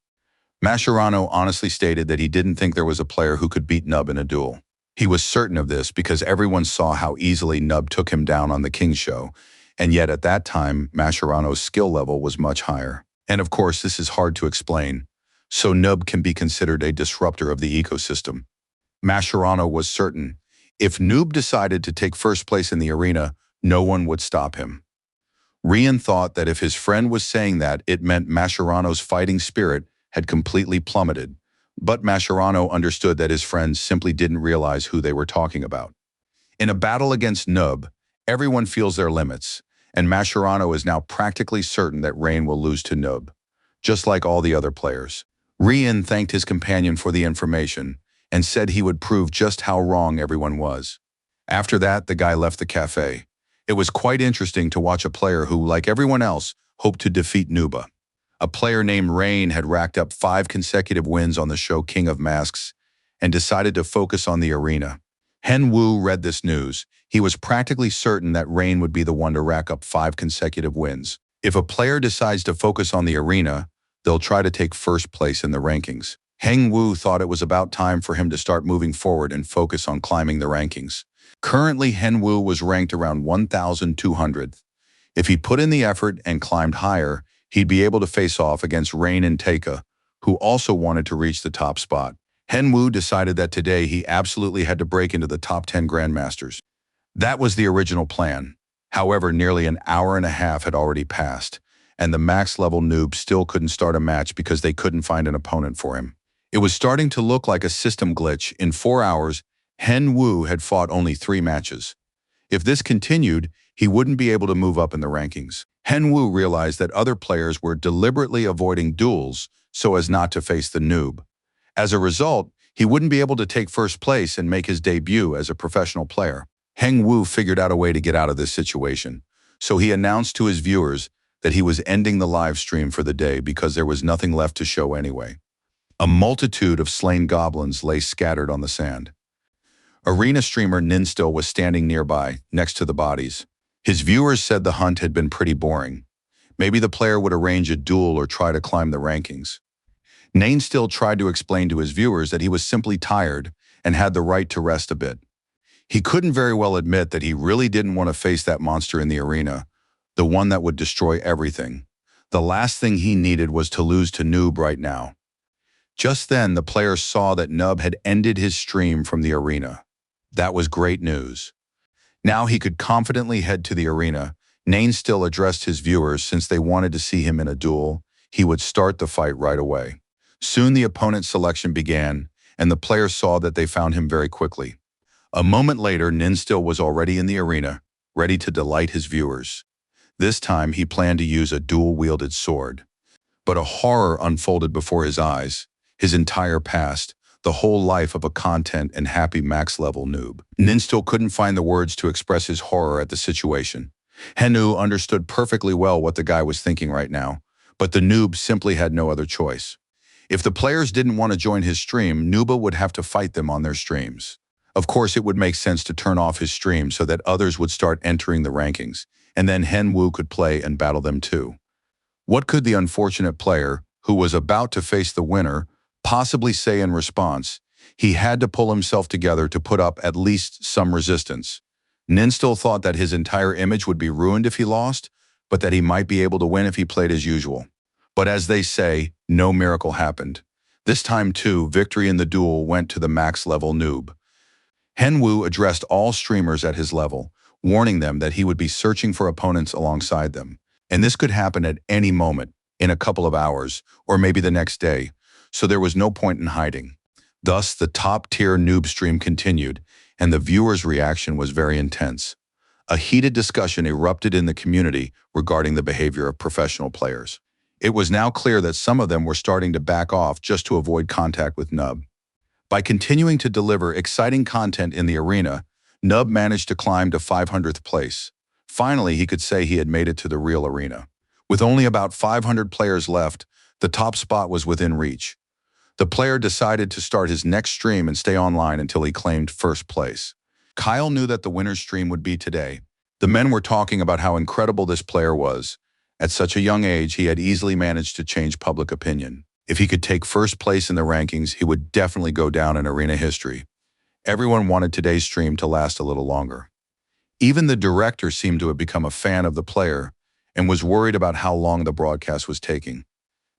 Mascherano honestly stated that he didn't think there was a player who could beat Nub in a duel. He was certain of this because everyone saw how easily Nub took him down on the King show, and yet at that time, Mascherano's skill level was much higher. And of course, this is hard to explain, so Nub can be considered a disruptor of the ecosystem. Mascherano was certain, if Noob decided to take first place in the arena, no one would stop him. Ryan thought that if his friend was saying that, it meant Mascherano's fighting spirit had completely plummeted, but Mascherano understood that his friends simply didn't realize who they were talking about. In a battle against Nub, everyone feels their limits, and Mascherano is now practically certain that Rain will lose to Nub, just like all the other players. Ryan thanked his companion for the information and said he would prove just how wrong everyone was. After that, the guy left the cafe. It was quite interesting to watch a player who, like everyone else, hoped to defeat Nuba. A player named Rain had racked up 5 consecutive wins on the show King of Masks and decided to focus on the arena. Hen Wu read this news. He was practically certain that Rain would be the one to rack up 5 consecutive wins. If a player decides to focus on the arena, they'll try to take first place in the rankings. Heng Wu thought it was about time for him to start moving forward and focus on climbing the rankings. Currently, Hen Wu was ranked around 1,200th. If he put in the effort and climbed higher, he'd be able to face off against Rain and Taika, who also wanted to reach the top spot. Hen Wu decided that today he absolutely had to break into the top 10 Grandmasters. That was the original plan. However, nearly an hour and a half had already passed, and the max-level noob still couldn't start a match because they couldn't find an opponent for him. It was starting to look like a system glitch. In 4 hours, Hen Wu had fought only 3 matches. If this continued, he wouldn't be able to move up in the rankings. Hen Wu realized that other players were deliberately avoiding duels so as not to face the noob. As a result, he wouldn't be able to take first place and make his debut as a professional player. Heng Wu figured out a way to get out of this situation, so he announced to his viewers that he was ending the live stream for the day because there was nothing left to show anyway. A multitude of slain goblins lay scattered on the sand. Arena streamer Ninstill was standing nearby, next to the bodies. His viewers said the hunt had been pretty boring. Maybe the player would arrange a duel or try to climb the rankings. Ninstill tried to explain to his viewers that he was simply tired and had the right to rest a bit. He couldn't very well admit that he really didn't want to face that monster in the arena, the one that would destroy everything. The last thing he needed was to lose to Noob right now. Just then, the player saw that Nub had ended his stream from the arena. That was great news. Now he could confidently head to the arena. Nain still addressed his viewers since they wanted to see him in a duel. He would start the fight right away. Soon the opponent selection began, and the players saw that they found him very quickly. A moment later, Ninstill was already in the arena, ready to delight his viewers. This time, he planned to use a dual-wielded sword. But a horror unfolded before his eyes. His entire past, the whole life of a content and happy max-level noob. Ninstill couldn't find the words to express his horror at the situation. Henu understood perfectly well what the guy was thinking right now, but the noob simply had no other choice. If the players didn't want to join his stream, Nuba would have to fight them on their streams. Of course, it would make sense to turn off his stream so that others would start entering the rankings, and then Hen Wu could play and battle them too. What could the unfortunate player, who was about to face the winner, possibly say in response. He had to pull himself together to put up at least some resistance. Nin still thought that his entire image would be ruined if he lost, but that he might be able to win if he played as usual. But as they say, no miracle happened. This time too, victory in the duel went to the max-level noob. Henwu addressed all streamers at his level, warning them that he would be searching for opponents alongside them. And this could happen at any moment, in a couple of hours, or maybe the next day, so there was no point in hiding. Thus, the top-tier noob stream continued, and the viewers' reaction was very intense. A heated discussion erupted in the community regarding the behavior of professional players. It was now clear that some of them were starting to back off just to avoid contact with Nub. By continuing to deliver exciting content in the arena, Nub managed to climb to 500th place. Finally, he could say he had made it to the real arena. With only about 500 players left, the top spot was within reach. The player decided to start his next stream and stay online until he claimed first place. Kyle knew that the winner's stream would be today. The men were talking about how incredible this player was. At such a young age, he had easily managed to change public opinion. If he could take first place in the rankings, he would definitely go down in arena history. Everyone wanted today's stream to last a little longer. Even the director seemed to have become a fan of the player and was worried about how long the broadcast was taking.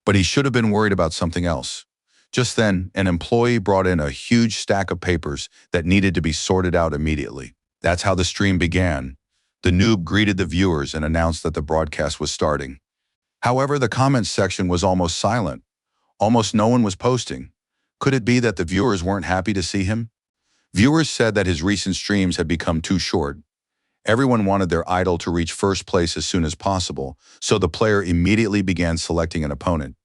But he should have been worried about something else. Just then, an employee brought in a huge stack of papers that needed to be sorted out immediately. That's how the stream began. The noob greeted the viewers and announced that the broadcast was starting. However, the comments section was almost silent. Almost no one was posting. Could it be that the viewers weren't happy to see him? Viewers said that his recent streams had become too short. Everyone wanted their idol to reach first place as soon as possible, so the player immediately began selecting an opponent.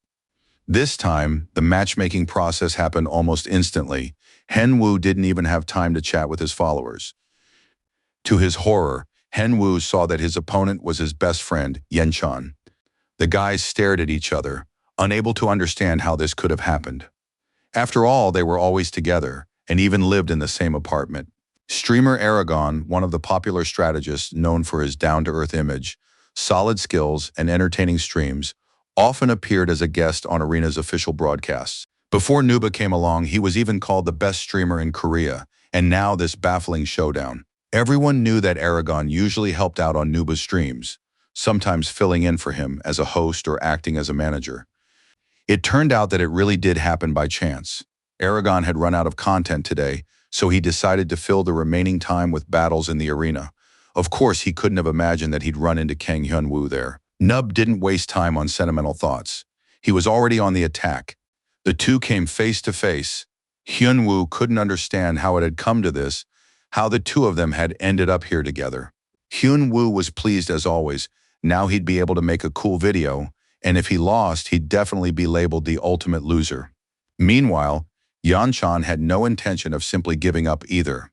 This time, the matchmaking process happened almost instantly. Henwu didn't even have time to chat with his followers. To his horror, Henwu saw that his opponent was his best friend, Yenchan. The guys stared at each other, unable to understand how this could have happened. After all, they were always together, and even lived in the same apartment. Streamer Aragon, one of the popular strategists known for his down-to-earth image, solid skills, and entertaining streams, often appeared as a guest on Arena's official broadcasts. Before Nuba came along, he was even called the best streamer in Korea, and now this baffling showdown. Everyone knew that Aragon usually helped out on Nuba's streams, sometimes filling in for him as a host or acting as a manager. It turned out that it really did happen by chance. Aragon had run out of content today, so he decided to fill the remaining time with battles in the arena. Of course, he couldn't have imagined that he'd run into Kang Hyun-woo there. Nub didn't waste time on sentimental thoughts. He was already on the attack. The two came face to face. Hyun-woo couldn't understand how it had come to this, how the two of them had ended up here together. Hyun-woo was pleased as always. Now he'd be able to make a cool video, and if he lost, he'd definitely be labeled the ultimate loser. Meanwhile, Yenchan had no intention of simply giving up either.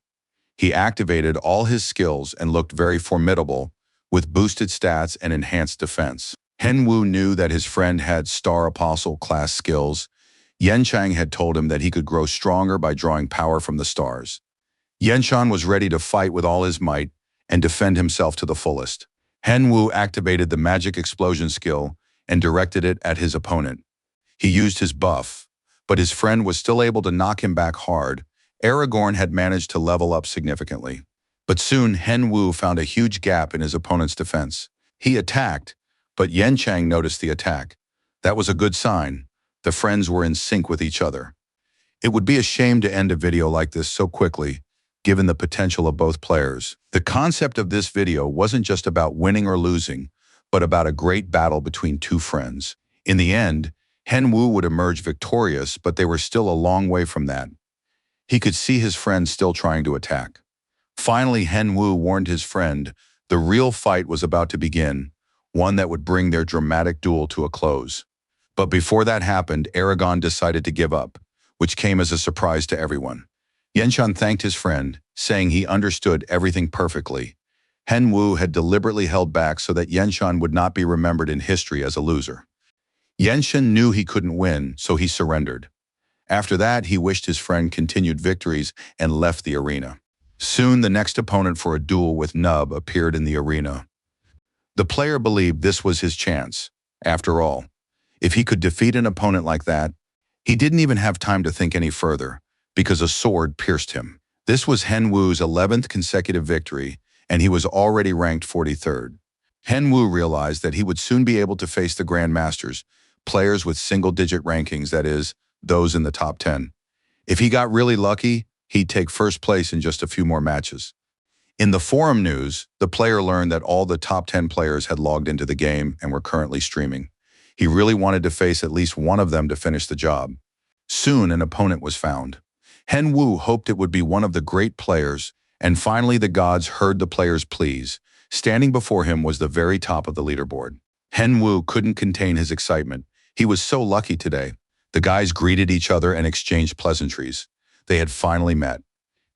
He activated all his skills and looked very formidable, with boosted stats and enhanced defense. Henwu knew that his friend had Star Apostle class skills. Yenchang had told him that he could grow stronger by drawing power from the stars. Yenchan was ready to fight with all his might and defend himself to the fullest. Henwu activated the magic explosion skill and directed it at his opponent. He used his buff, but his friend was still able to knock him back hard. Aragorn had managed to level up significantly. But soon, Henwu found a huge gap in his opponent's defense. He attacked, but Yenchang noticed the attack. That was a good sign. The friends were in sync with each other. It would be a shame to end a video like this so quickly, given the potential of both players. The concept of this video wasn't just about winning or losing, but about a great battle between two friends. In the end, Henwu would emerge victorious, but they were still a long way from that. He could see his friend still trying to attack. Finally, Henwu warned his friend the real fight was about to begin, one that would bring their dramatic duel to a close. But before that happened, Aragon decided to give up, which came as a surprise to everyone. Yenchan thanked his friend, saying he understood everything perfectly. Henwu had deliberately held back so that Yenchan would not be remembered in history as a loser. Yenchan knew he couldn't win, so he surrendered. After that, he wished his friend continued victories and left the arena. Soon, the next opponent for a duel with Nub appeared in the arena. The player believed this was his chance. After all, if he could defeat an opponent like that, He didn't even have time to think any further, because a sword pierced him. This was Hen Wu's 11th consecutive victory, and he was already ranked 43rd. Hen Wu realized that he would soon be able to face the Grandmasters, players with single-digit rankings, that is, those in the top 10. If he got really lucky, he'd take first place in just a few more matches. In the forum news, the player learned that all the top 10 players had logged into the game and were currently streaming. He really wanted to face at least one of them to finish the job. Soon, an opponent was found. Hen Wu hoped it would be one of the great players, and finally the gods heard the player's pleas. Standing before him was the very top of the leaderboard. Hen Wu couldn't contain his excitement. He was so lucky today. The guys greeted each other and exchanged pleasantries. They had finally met.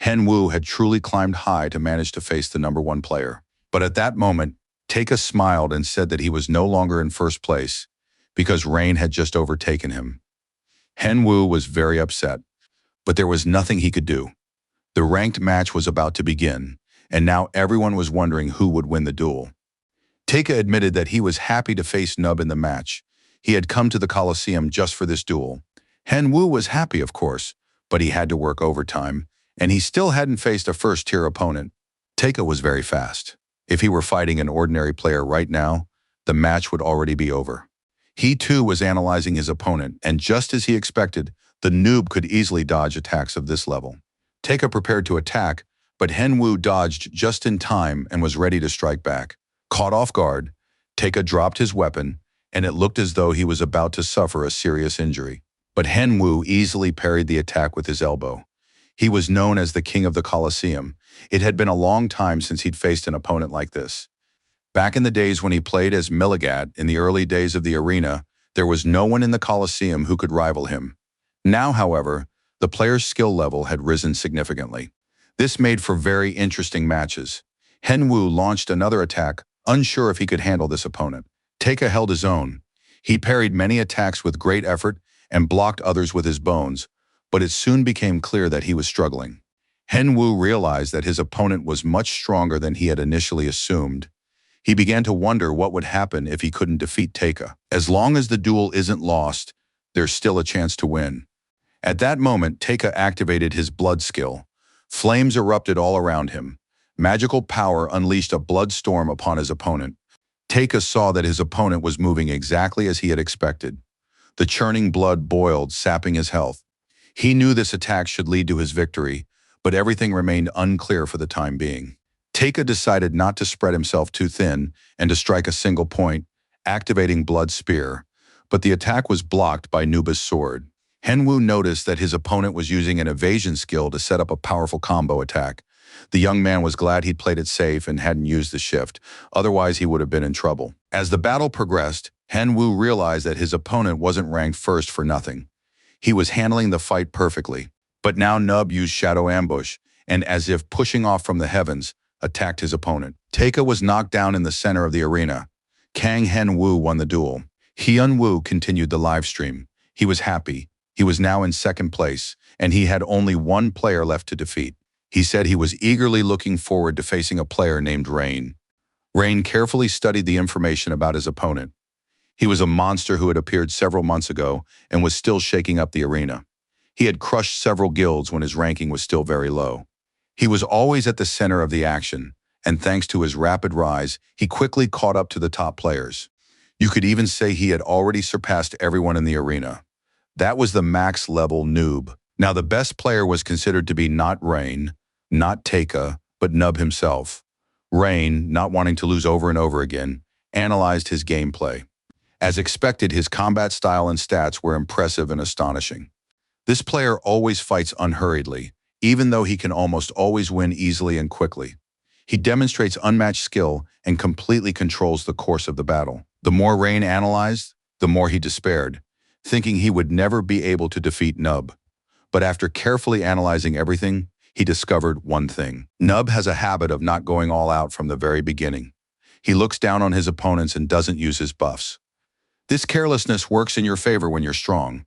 Hen Wu had truly climbed high to manage to face the #1 player. But at that moment, Taika smiled and said that he was no longer in first place, because Rain had just overtaken him. Hen Wu was very upset, but there was nothing he could do. The ranked match was about to begin, and now everyone was wondering who would win the duel. Taika admitted that he was happy to face Nub in the match. He had come to the Colosseum just for this duel. Hen Wu was happy, of course, but he had to work overtime, and he still hadn't faced a first-tier opponent. Taika was very fast. If he were fighting an ordinary player right now, the match would already be over. He too was analyzing his opponent, and just as he expected, the noob could easily dodge attacks of this level. Taika prepared to attack, but Hen Wu dodged just in time and was ready to strike back. Caught off guard, Taika dropped his weapon, and it looked as though he was about to suffer a serious injury. But Hen Wu easily parried the attack with his elbow. He was known as the King of the Colosseum. It had been a long time since he'd faced an opponent like this. Back in the days when he played as Milligat in the early days of the arena, there was no one in the Colosseum who could rival him. Now, however, the player's skill level had risen significantly. This made for very interesting matches. Hen Wu launched another attack, unsure if he could handle this opponent. Taika held his own. He parried many attacks with great effort and blocked others with his bones, but it soon became clear that he was struggling. Hen Wu realized that his opponent was much stronger than he had initially assumed. He began to wonder what would happen if he couldn't defeat Taika. As long as the duel isn't lost, there's still a chance to win. At that moment, Taika activated his blood skill. Flames erupted all around him. Magical power unleashed a blood storm upon his opponent. Taika saw that his opponent was moving exactly as he had expected. The churning blood boiled, sapping his health. He knew this attack should lead to his victory, but everything remained unclear for the time being. Taika decided not to spread himself too thin and to strike a single point, activating Blood Spear, but the attack was blocked by Nuba's sword. Hen Wu noticed that his opponent was using an evasion skill to set up a powerful combo attack. The young man was glad he'd played it safe and hadn't used the shift, otherwise he would have been in trouble. As the battle progressed, Hen Wu realized that his opponent wasn't ranked first for nothing. He was handling the fight perfectly, but now Nub used Shadow Ambush, and as if pushing off from the heavens, attacked his opponent. Taika was knocked down in the center of the arena. Kang Hen Wu won the duel. Hyun Woo continued the live stream. He was happy. He was now in second place, and he had only one player left to defeat. He said he was eagerly looking forward to facing a player named Rain. Rain carefully studied the information about his opponent. He was a monster who had appeared several months ago and was still shaking up the arena. He had crushed several guilds when his ranking was still very low. He was always at the center of the action, and thanks to his rapid rise, he quickly caught up to the top players. You could even say he had already surpassed everyone in the arena. That was the max level noob. Now the best player was considered to be not Rain, not Taika, but Nub himself. Rain, not wanting to lose over and over again, analyzed his gameplay. As expected, his combat style and stats were impressive and astonishing. This player always fights unhurriedly, even though he can almost always win easily and quickly. He demonstrates unmatched skill and completely controls the course of the battle. The more Rain analyzed, the more he despaired, thinking he would never be able to defeat Nub. But after carefully analyzing everything, he discovered one thing. Nub has a habit of not going all out from the very beginning. He looks down on his opponents and doesn't use his buffs. This carelessness works in your favor when you're strong.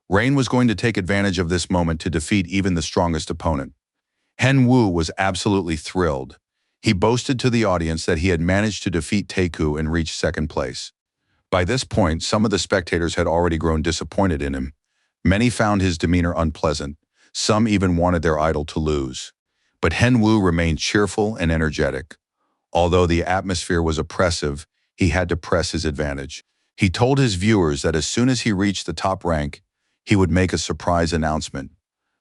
Rain was going to take advantage of this moment to defeat even the strongest opponent. Hen Wu was absolutely thrilled. He boasted to the audience that he had managed to defeat Taeku and reach second place. By this point, some of the spectators had already grown disappointed in him. Many found his demeanor unpleasant. Some even wanted their idol to lose. But Henwu remained cheerful and energetic. Although the atmosphere was oppressive, he had to press his advantage. He told his viewers that as soon as he reached the top rank, he would make a surprise announcement.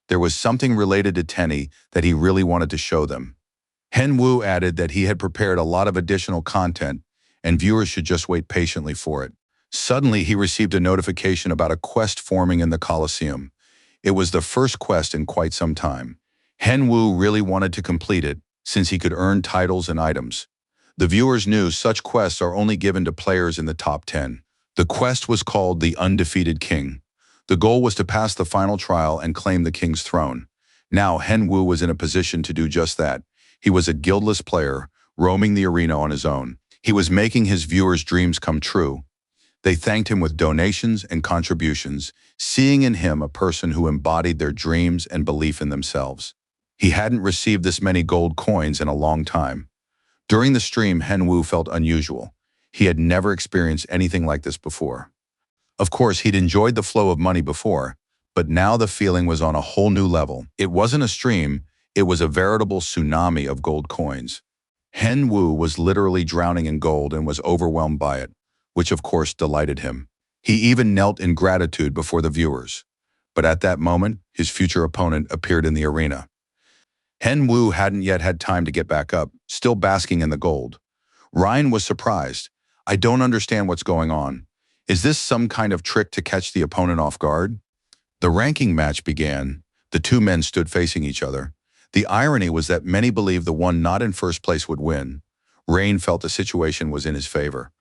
There was something related to Tenny that he really wanted to show them. Henwu added that he had prepared a lot of additional content and viewers should just wait patiently for it. Suddenly, he received a notification about a quest forming in the Colosseum. It was the first quest in quite some time. Henwu really wanted to complete it, since he could earn titles and items. The viewers knew such quests are only given to players in the top 10. The quest was called the Undefeated King. The goal was to pass the final trial and claim the king's throne. Now, Henwu was in a position to do just that. He was a guildless player, roaming the arena on his own. He was making his viewers' dreams come true. They thanked him with donations and contributions, seeing in him a person who embodied their dreams and belief in themselves. He hadn't received this many gold coins in a long time. During the stream, Henwu felt unusual. He had never experienced anything like this before. Of course, he'd enjoyed the flow of money before, but now the feeling was on a whole new level. It wasn't a stream, it was a veritable tsunami of gold coins. Henwu was literally drowning in gold and was overwhelmed by it, which of course delighted him. He even knelt in gratitude before the viewers. But at that moment, his future opponent appeared in the arena. Henwu hadn't yet had time to get back up, still basking in the gold. Ryan was surprised. "I don't understand what's going on. Is this some kind of trick to catch the opponent off guard?" The ranking match began. The two men stood facing each other. The irony was that many believed the one not in first place would win. Rain felt the situation was in his favor.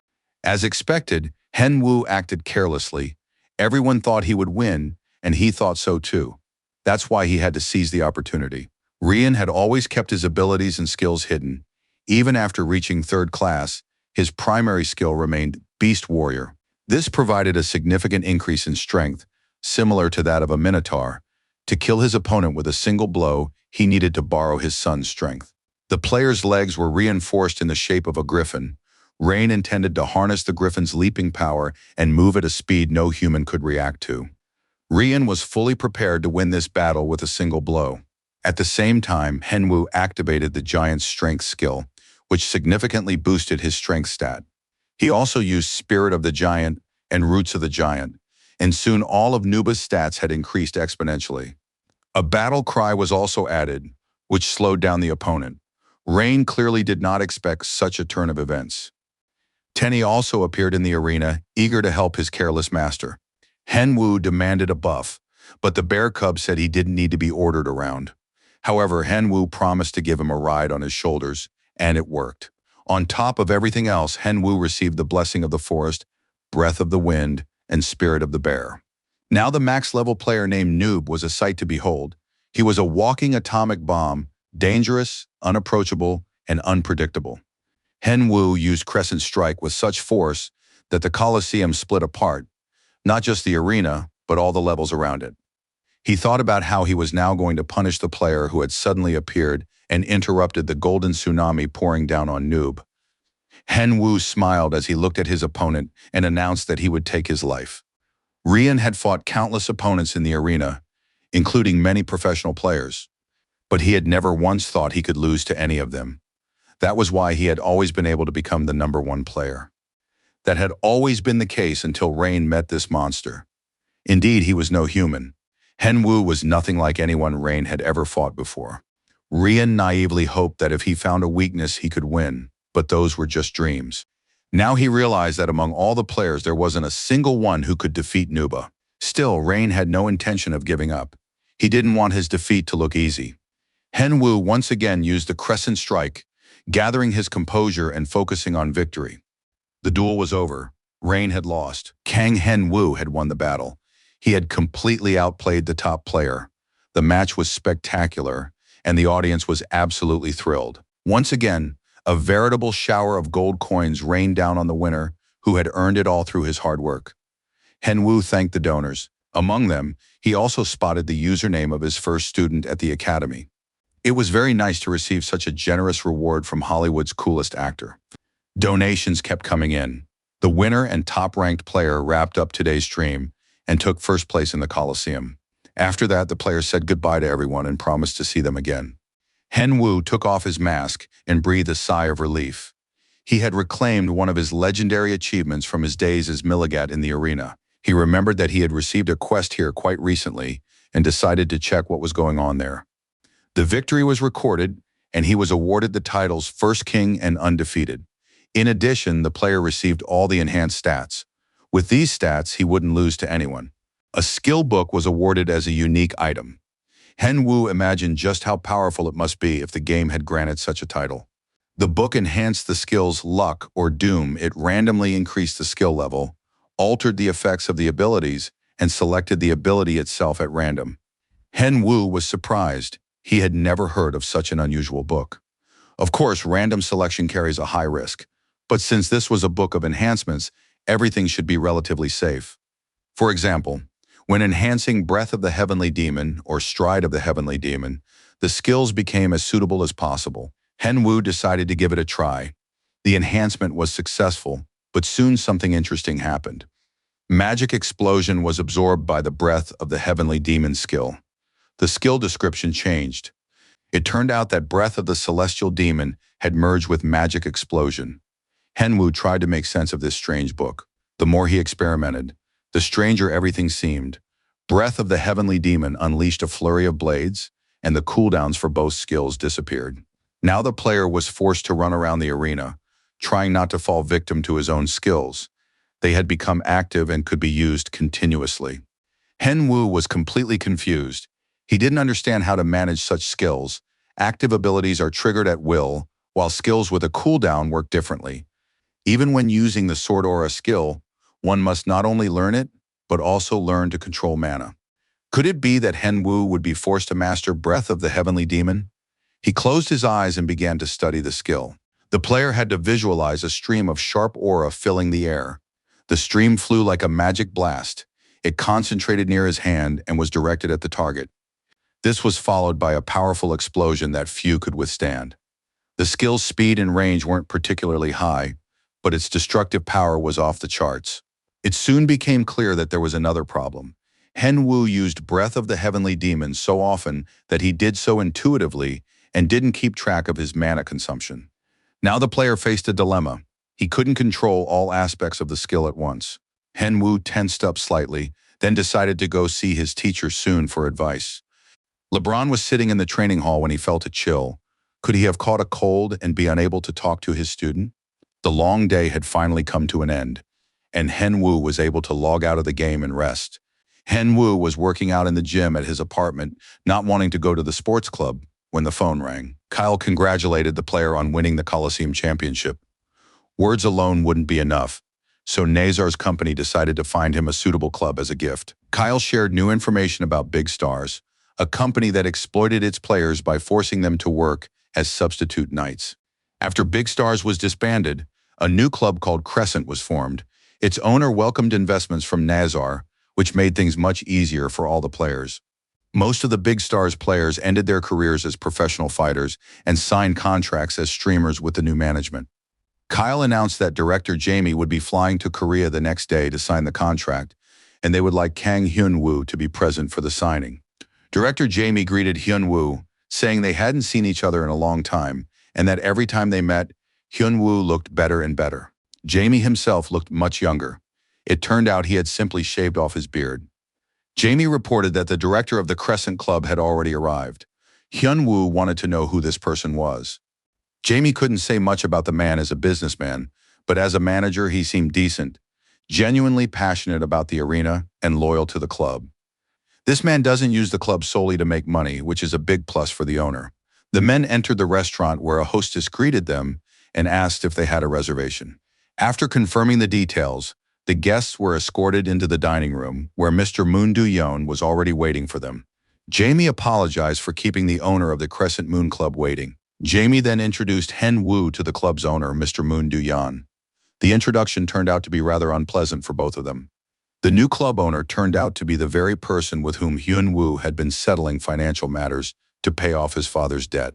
As expected, Henwu acted carelessly. Everyone thought he would win, and he thought so too. That's why he had to seize the opportunity. Rian had always kept his abilities and skills hidden. Even after reaching third class, his primary skill remained Beast Warrior. This provided a significant increase in strength, similar to that of a Minotaur. To kill his opponent with a single blow, he needed to borrow his son's strength. The player's legs were reinforced in the shape of a griffin. Rain intended to harness the griffin's leaping power and move at a speed no human could react to. Rian was fully prepared to win this battle with a single blow. At the same time, Henwu activated the giant's strength skill, which significantly boosted his strength stat. He also used Spirit of the Giant and Roots of the Giant, and soon all of Nuba's stats had increased exponentially. A battle cry was also added, which slowed down the opponent. Rain clearly did not expect such a turn of events. Tenny also appeared in the arena, eager to help his careless master. Henwu demanded a buff, but the bear cub said he didn't need to be ordered around. However, Henwu promised to give him a ride on his shoulders, and it worked. On top of everything else, Henwu received the blessing of the forest, breath of the wind, and spirit of the bear. Now the max-level player named Noob was a sight to behold. He was a walking atomic bomb, dangerous, unapproachable, and unpredictable. Henwu used Crescent Strike with such force that the Colosseum split apart, not just the arena, but all the levels around it. He thought about how he was now going to punish the player who had suddenly appeared and interrupted the golden tsunami pouring down on Noob. Henwu smiled as he looked at his opponent and announced that he would take his life. Rian had fought countless opponents in the arena, including many professional players, but he had never once thought he could lose to any of them. That was why he had always been able to become the #1 player. That had always been the case until Rain met this monster. Indeed, he was no human. Henwu was nothing like anyone Rain had ever fought before. Rian naively hoped that if he found a weakness, he could win, but those were just dreams. Now he realized that among all the players, there wasn't a single one who could defeat Nuba. Still, Rain had no intention of giving up. He didn't want his defeat to look easy. Henwu once again used the Crescent Strike, gathering his composure and focusing on victory. The duel was over. Rain had lost. Kang Henwu had won the battle. He had completely outplayed the top player. The match was spectacular, and the audience was absolutely thrilled. Once again, a veritable shower of gold coins rained down on the winner, who had earned it all through his hard work. Henwu thanked the donors. Among them, he also spotted the username of his first student at the academy. It was very nice to receive such a generous reward from Hollywood's coolest actor. Donations kept coming in. The winner and top-ranked player wrapped up today's stream, and took first place in the Coliseum. After that, the players said goodbye to everyone and promised to see them again. Henwu took off his mask and breathed a sigh of relief. He had reclaimed one of his legendary achievements from his days as Miligat in the arena. He remembered that he had received a quest here quite recently and decided to check what was going on there. The victory was recorded, and he was awarded the titles First King and Undefeated. In addition, the player received all the enhanced stats. With these stats, he wouldn't lose to anyone. A skill book was awarded as a unique item. Henwu imagined just how powerful it must be if the game had granted such a title. The book enhanced the skills Luck or Doom. It randomly increased the skill level, altered the effects of the abilities, and selected the ability itself at random. Henwu was surprised. He had never heard of such an unusual book. Of course, random selection carries a high risk, but since this was a book of enhancements, everything should be relatively safe. For example, when enhancing Breath of the Heavenly Demon or Stride of the Heavenly Demon, the skills became as suitable as possible. Henwu decided to give it a try. The enhancement was successful, but soon something interesting happened. Magic Explosion was absorbed by the Breath of the Heavenly Demon skill. The skill description changed. It turned out that Breath of the Celestial Demon had merged with Magic Explosion. Henwu tried to make sense of this strange book. The more he experimented, the stranger everything seemed. Breath of the Heavenly Demon unleashed a flurry of blades, and the cooldowns for both skills disappeared. Now the player was forced to run around the arena, trying not to fall victim to his own skills. They had become active and could be used continuously. Henwu was completely confused. He didn't understand how to manage such skills. Active abilities are triggered at will, while skills with a cooldown work differently. Even when using the Sword Aura skill, one must not only learn it, but also learn to control mana. Could it be that Henwu would be forced to master Breath of the Heavenly Demon? He closed his eyes and began to study the skill. The player had to visualize a stream of sharp aura filling the air. The stream flew like a magic blast. It concentrated near his hand and was directed at the target. This was followed by a powerful explosion that few could withstand. The skill's speed and range weren't particularly high, but its destructive power was off the charts. It soon became clear that there was another problem. Henwu used Breath of the Heavenly Demon so often that he did so intuitively and didn't keep track of his mana consumption. Now the player faced a dilemma. He couldn't control all aspects of the skill at once. Henwu tensed up slightly, then decided to go see his teacher soon for advice. LeBron was sitting in the training hall when he felt a chill. Could he have caught a cold and be unable to talk to his student? The long day had finally come to an end, and Henwu was able to log out of the game and rest. Henwu was working out in the gym at his apartment, not wanting to go to the sports club, when the phone rang. Kyle congratulated the player on winning the Coliseum Championship. Words alone wouldn't be enough, so Nazar's company decided to find him a suitable club as a gift. Kyle shared new information about Big Stars, a company that exploited its players by forcing them to work as substitute knights. After Big Stars was disbanded, a new club called Crescent was formed. Its owner welcomed investments from Nazar, which made things much easier for all the players. Most of the Big Stars players ended their careers as professional fighters and signed contracts as streamers with the new management. Kyle announced that director Jamie would be flying to Korea the next day to sign the contract, and they would like Kang Hyun-woo to be present for the signing. Director Jamie greeted Hyun-woo, saying they hadn't seen each other in a long time, and that every time they met, Hyun-woo looked better and better. Jamie himself looked much younger. It turned out he had simply shaved off his beard. Jamie reported that the director of the Crescent Club had already arrived. Hyun-woo wanted to know who this person was. Jamie couldn't say much about the man as a businessman, but as a manager he seemed decent, genuinely passionate about the arena and loyal to the club. This man doesn't use the club solely to make money, which is a big plus for the owner. The men entered the restaurant where a hostess greeted them and asked if they had a reservation. After confirming the details, the guests were escorted into the dining room where Mr. Moon Do-yeon was already waiting for them. Jamie apologized for keeping the owner of the Crescent Moon Club waiting. Jamie then introduced Henwu to the club's owner, Mr. Moon Do-yeon. The introduction turned out to be rather unpleasant for both of them. The new club owner turned out to be the very person with whom Hyun-woo had been settling financial matters to pay off his father's debt.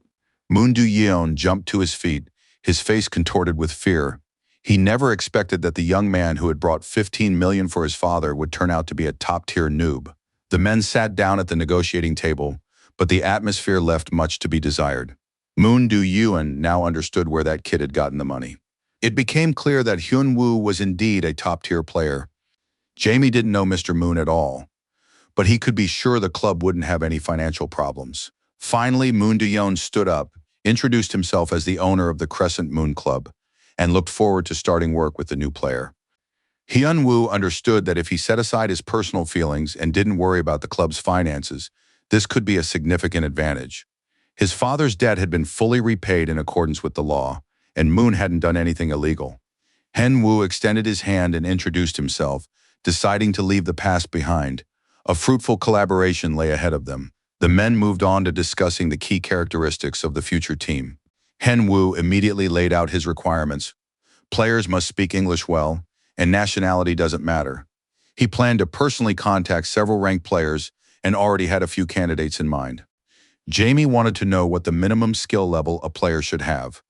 Moon Do-yeon jumped to his feet, his face contorted with fear. He never expected that the young man who had brought 15 million for his father would turn out to be a top-tier noob. The men sat down at the negotiating table, but the atmosphere left much to be desired. Moon Do-yeon now understood where that kid had gotten the money. It became clear that Hyun-woo was indeed a top-tier player. Jamie didn't know Mr. Moon at all, but he could be sure the club wouldn't have any financial problems. Finally, Moon Do-yeon stood up, introduced himself as the owner of the Crescent Moon Club, and looked forward to starting work with the new player. Hyun-woo understood that if he set aside his personal feelings and didn't worry about the club's finances, this could be a significant advantage. His father's debt had been fully repaid in accordance with the law, and Moon hadn't done anything illegal. Hyun-woo extended his hand and introduced himself, deciding to leave the past behind. A fruitful collaboration lay ahead of them. The men moved on to discussing the key characteristics of the future team. Hyun-woo immediately laid out his requirements. Players must speak English well, and nationality doesn't matter. He planned to personally contact several ranked players and already had a few candidates in mind. Jamie wanted to know what the minimum skill level a player should have.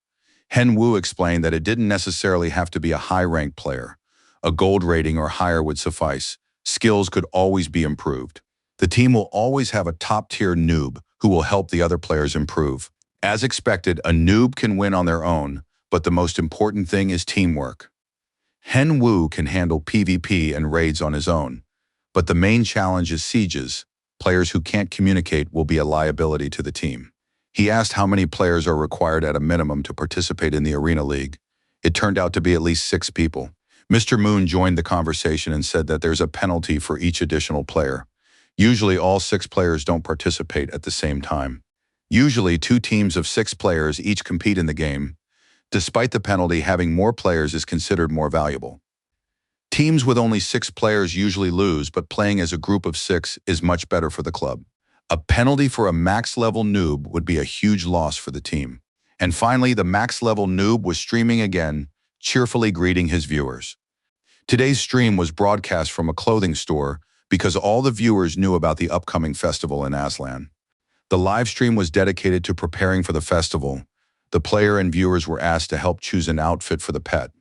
Hyun-woo explained that it didn't necessarily have to be a high-ranked player. A gold rating or higher would suffice. Skills could always be improved. The team will always have a top-tier noob who will help the other players improve. As expected, a noob can win on their own, but the most important thing is teamwork. Hyun-woo can handle PvP and raids on his own, but the main challenge is sieges. Players who can't communicate will be a liability to the team. He asked how many players are required at a minimum to participate in the Arena League. It turned out to be at least 6 people. Mr. Moon joined the conversation and said that there's a penalty for each additional player. Usually all 6 players don't participate at the same time. Usually 2 teams of 6 players each compete in the game. Despite the penalty, having more players is considered more valuable. Teams with only 6 players usually lose, but playing as a group of 6 is much better for the club. A penalty for a max-level noob would be a huge loss for the team. And finally, the max-level noob was streaming again, cheerfully greeting his viewers. Today's stream was broadcast from a clothing store because all the viewers knew about the upcoming festival in Aslan. The live stream was dedicated to preparing for the festival. The player and viewers were asked to help choose an outfit for the pet.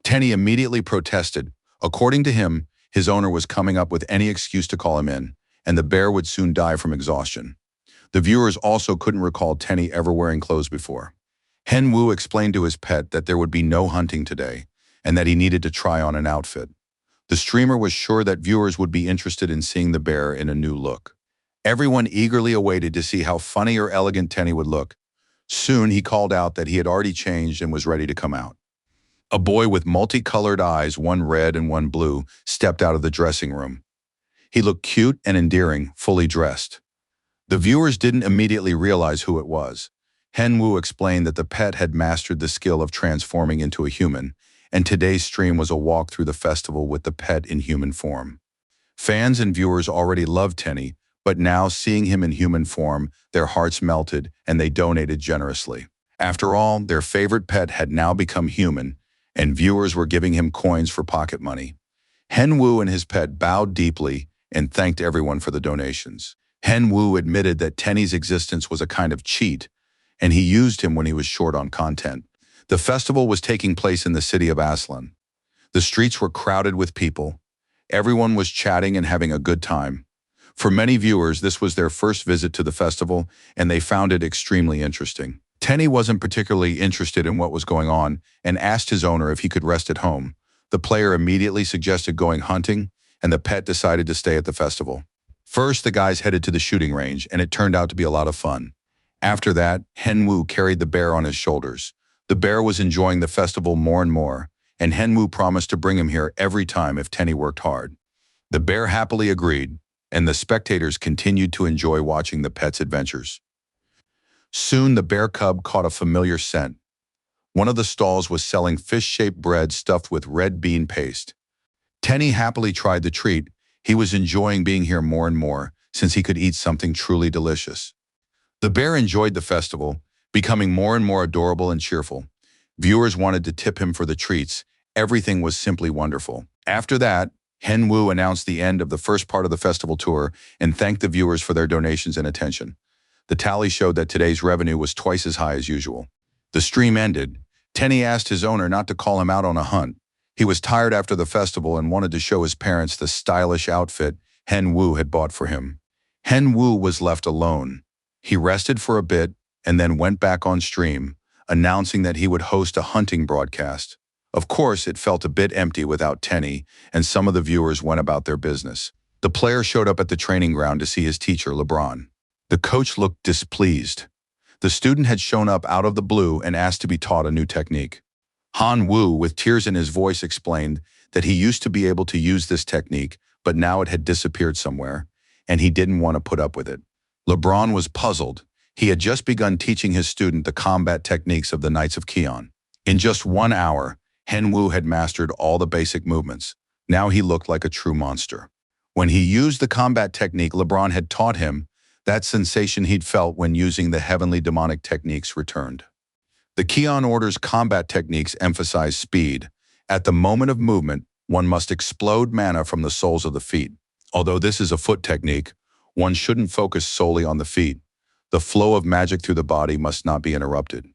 Tenny immediately protested. According to him, his owner was coming up with any excuse to call him in, and the bear would soon die from exhaustion. The viewers also couldn't recall Tenny ever wearing clothes before. Hyun-woo explained to his pet that there would be no hunting today, and that he needed to try on an outfit. The streamer was sure that viewers would be interested in seeing the bear in a new look. Everyone eagerly awaited to see how funny or elegant Tenny would look. Soon he called out that he had already changed and was ready to come out. A boy with multicolored eyes, one red and one blue, stepped out of the dressing room. He looked cute and endearing, fully dressed. The viewers didn't immediately realize who it was. Hyun-woo explained that the pet had mastered the skill of transforming into a human, and today's stream was a walk through the festival with the pet in human form. Fans and viewers already loved Tenny, but now seeing him in human form, their hearts melted and they donated generously. After all, their favorite pet had now become human, and viewers were giving him coins for pocket money. Hyun-woo and his pet bowed deeply and thanked everyone for the donations. Hyun-woo admitted that Tenny's existence was a kind of cheat, and he used him when he was short on content. The festival was taking place in the city of Aslan. The streets were crowded with people. Everyone was chatting and having a good time. For many viewers, this was their first visit to the festival, and they found it extremely interesting. Tenny wasn't particularly interested in what was going on and asked his owner if he could rest at home. The player immediately suggested going hunting, and the pet decided to stay at the festival. First, the guys headed to the shooting range, and it turned out to be a lot of fun. After that, Hyun-woo carried the bear on his shoulders. The bear was enjoying the festival more and more, and Hyun-woo promised to bring him here every time if Tenny worked hard. The bear happily agreed, and the spectators continued to enjoy watching the pet's adventures. Soon, the bear cub caught a familiar scent. One of the stalls was selling fish-shaped bread stuffed with red bean paste. Tenny happily tried the treat. He was enjoying being here more and more, since he could eat something truly delicious. The bear enjoyed the festival, becoming more and more adorable and cheerful. Viewers wanted to tip him for the treats. Everything was simply wonderful. After that, Hyun-woo announced the end of the first part of the festival tour and thanked the viewers for their donations and attention. The tally showed that today's revenue was twice as high as usual. The stream ended. Tenny asked his owner not to call him out on a hunt. He was tired after the festival and wanted to show his parents the stylish outfit Hen Wu had bought for him. Hen Wu was left alone. He rested for a bit and then went back on stream, announcing that he would host a hunting broadcast. Of course, it felt a bit empty without Tenny, and some of the viewers went about their business. The player showed up at the training ground to see his teacher, LeBron. The coach looked displeased. The student had shown up out of the blue and asked to be taught a new technique. Han Wu, with tears in his voice, explained that he used to be able to use this technique, but now it had disappeared somewhere, and he didn't want to put up with it. LeBron was puzzled. He had just begun teaching his student the combat techniques of the Knights of Kion. In just 1 hour, Hen Wu had mastered all the basic movements. Now he looked like a true monster. When he used the combat technique LeBron had taught him, that sensation he'd felt when using the heavenly demonic techniques returned. The Kion Order's combat techniques emphasize speed. At the moment of movement, one must explode mana from the soles of the feet. Although this is a foot technique, one shouldn't focus solely on the feet. The flow of magic through the body must not be interrupted.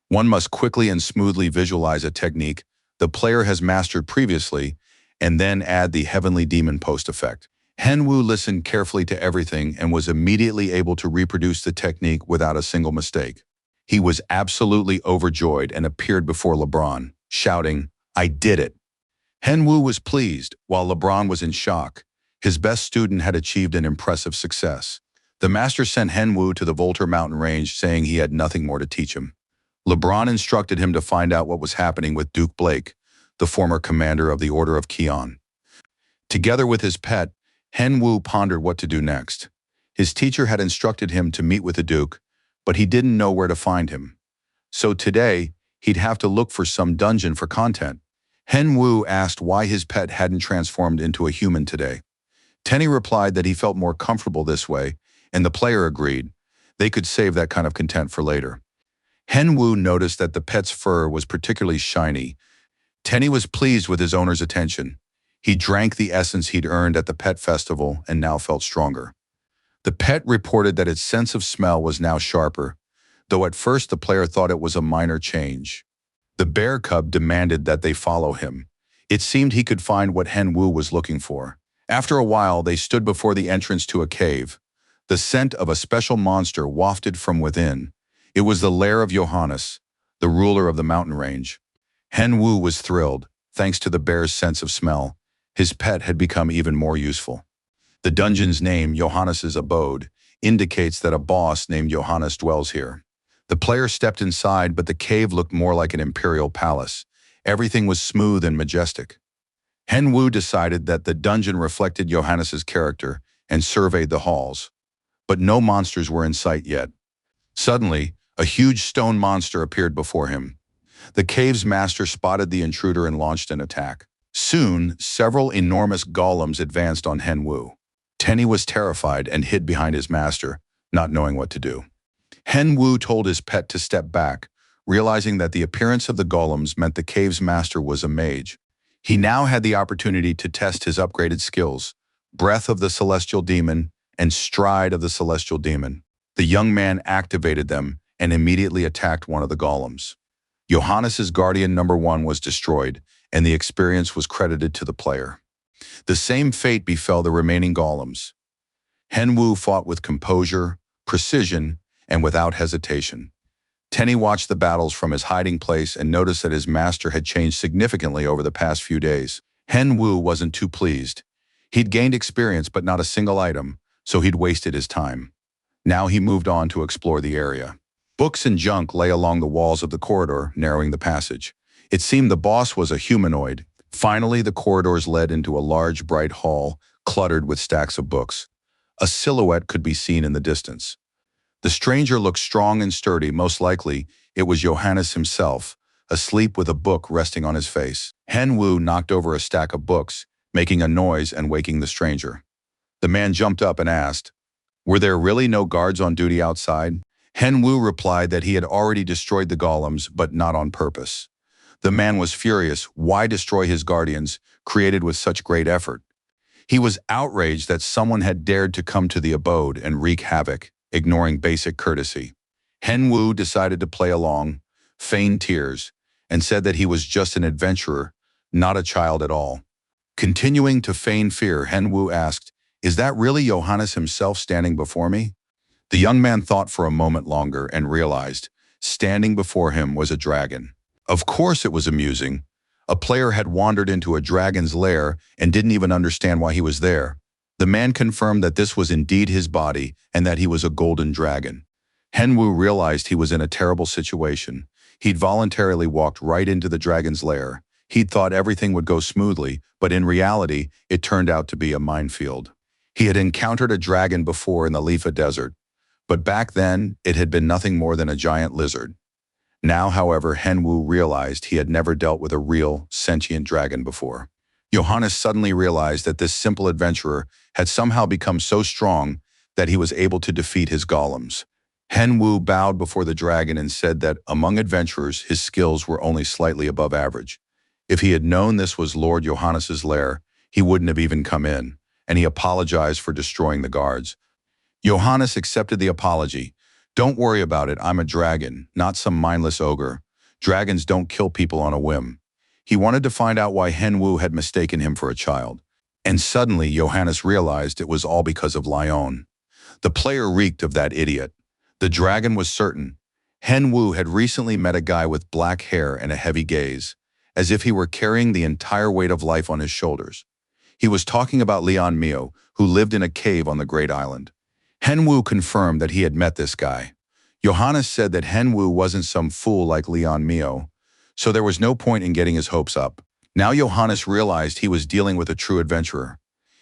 One must quickly and smoothly visualize a technique the player has mastered previously, and then add the heavenly demon post effect. Hen Wu listened carefully to everything and was immediately able to reproduce the technique without a single mistake. He was absolutely overjoyed and appeared before LeBron, shouting, "I did it!" Hen Wu was pleased, while LeBron was in shock. His best student had achieved an impressive success. The master sent Hen Wu to the Volter mountain range, saying he had nothing more to teach him. LeBron instructed him to find out what was happening with Duke Blake, the former commander of the Order of Kion. Together with his pet, Hen Wu pondered what to do next. His teacher had instructed him to meet with the Duke, but he didn't know where to find him. So today, he'd have to look for some dungeon for content. Hen Wu asked why his pet hadn't transformed into a human today. Tenny replied that he felt more comfortable this way, and the player agreed. They could save that kind of content for later. Hen Wu noticed that the pet's fur was particularly shiny. Tenny was pleased with his owner's attention. He drank the essence he'd earned at the pet festival and now felt stronger. The pet reported that its sense of smell was now sharper, though at first the player thought it was a minor change. The bear cub demanded that they follow him. It seemed he could find what Hen Wu was looking for. After a while, they stood before the entrance to a cave. The scent of a special monster wafted from within. It was the lair of Johannes, the ruler of the mountain range. Hen Wu was thrilled. Thanks to the bear's sense of smell, his pet had become even more useful. The dungeon's name, Johannes's Abode, indicates that a boss named Johannes dwells here. The player stepped inside, but the cave looked more like an imperial palace. Everything was smooth and majestic. Hen Wu decided that the dungeon reflected Johannes's character and surveyed the halls. But no monsters were in sight yet. Suddenly, a huge stone monster appeared before him. The cave's master spotted the intruder and launched an attack. Soon, several enormous golems advanced on Hen Wu. Tenny was terrified and hid behind his master, not knowing what to do. Hen Wu told his pet to step back, realizing that the appearance of the golems meant the cave's master was a mage. He now had the opportunity to test his upgraded skills, Breath of the Celestial Demon and Stride of the Celestial Demon. The young man activated them and immediately attacked one of the golems. Johannes's Guardian number 1 was destroyed, and the experience was credited to the player. The same fate befell the remaining golems. Hen Wu fought with composure, precision, and without hesitation. Tenny watched the battles from his hiding place and noticed that his master had changed significantly over the past few days. Hen Wu wasn't too pleased. He'd gained experience but not a single item, so he'd wasted his time. Now he moved on to explore the area. Books and junk lay along the walls of the corridor, narrowing the passage. It seemed the boss was a humanoid. Finally, the corridors led into a large, bright hall, cluttered with stacks of books. A silhouette could be seen in the distance. The stranger looked strong and sturdy. Most likely, it was Johannes himself, asleep with a book resting on his face. Hen Wu knocked over a stack of books, making a noise and waking the stranger. The man jumped up and asked, "Were there really no guards on duty outside?" Hen Wu replied that he had already destroyed the golems, but not on purpose. The man was furious. Why destroy his guardians, created with such great effort? He was outraged that someone had dared to come to the abode and wreak havoc, ignoring basic courtesy. Hen Wu decided to play along, feign tears, and said that he was just an adventurer, not a child at all. Continuing to feign fear, Henwu asked, "Is that really Johannes himself standing before me?" The young man thought for a moment longer and realized, standing before him was a dragon. Of course it was amusing. A player had wandered into a dragon's lair and didn't even understand why he was there. The man confirmed that this was indeed his body and that he was a golden dragon. Henwu realized he was in a terrible situation. He'd voluntarily walked right into the dragon's lair. He'd thought everything would go smoothly, but in reality, it turned out to be a minefield. He had encountered a dragon before in the Lifa Desert, but back then, it had been nothing more than a giant lizard. Now, however, Henwu realized he had never dealt with a real, sentient dragon before. Johannes suddenly realized that this simple adventurer had somehow become so strong that he was able to defeat his golems. Henwu bowed before the dragon and said that, among adventurers, his skills were only slightly above average. If he had known this was Lord Johannes's lair, he wouldn't have even come in, and he apologized for destroying the guards. Johannes accepted the apology. "Don't worry about it, I'm a dragon, not some mindless ogre. Dragons don't kill people on a whim." He wanted to find out why Henwu had mistaken him for a child. And suddenly, Johannes realized it was all because of Lyon. The player reeked of that idiot. The dragon was certain. Henwu had recently met a guy with black hair and a heavy gaze, as if he were carrying the entire weight of life on his shoulders. He was talking about Leon Mio, who lived in a cave on the Great Island. Henwu confirmed that he had met this guy. Johannes said that Henwu wasn't some fool like Leon Mio, so there was no point in getting his hopes up. Now Johannes realized he was dealing with a true adventurer.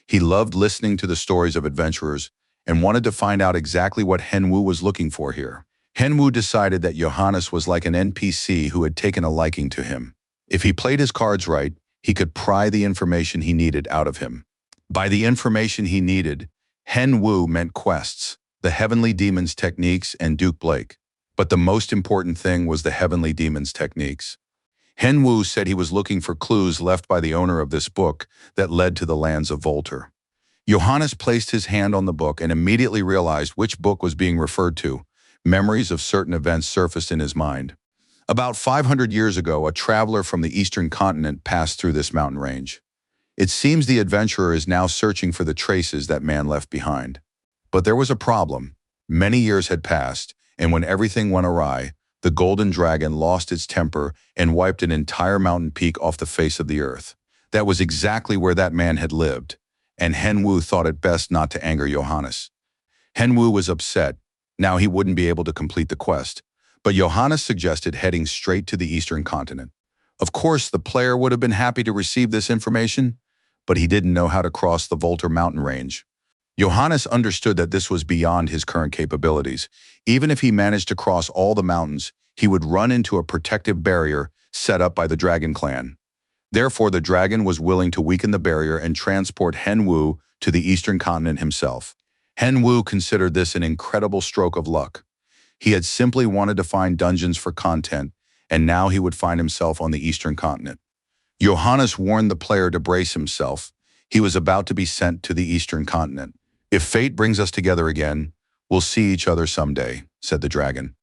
He loved listening to the stories of adventurers and wanted to find out exactly what Henwu was looking for here. Henwu decided that Johannes was like an NPC who had taken a liking to him. If he played his cards right, he could pry the information he needed out of him. By the information he needed, Henwu meant quests, the Heavenly Demons techniques, and Duke Blake. But the most important thing was the Heavenly Demons techniques. Henwu said he was looking for clues left by the owner of this book that led to the lands of Volter. Johannes placed his hand on the book and immediately realized which book was being referred to. Memories of certain events surfaced in his mind. About 500 years ago, a traveler from the eastern continent passed through this mountain range. It seems the adventurer is now searching for the traces that man left behind. But there was a problem. Many years had passed, and when everything went awry, the golden dragon lost its temper and wiped an entire mountain peak off the face of the earth. That was exactly where that man had lived, and Henwu thought it best not to anger Johannes. Henwu was upset. Now he wouldn't be able to complete the quest, but Johannes suggested heading straight to the eastern continent. Of course, the player would have been happy to receive this information, but he didn't know how to cross the Volter mountain range. Johannes understood that this was beyond his current capabilities. Even if he managed to cross all the mountains, he would run into a protective barrier set up by the Dragon Clan. Therefore, the dragon was willing to weaken the barrier and transport Henwu to the eastern continent himself. Henwu considered this an incredible stroke of luck. He had simply wanted to find dungeons for content, and now he would find himself on the eastern continent. Johannes warned the player to brace himself. He was about to be sent to the eastern continent. "If fate brings us together again, we'll see each other someday," said the dragon.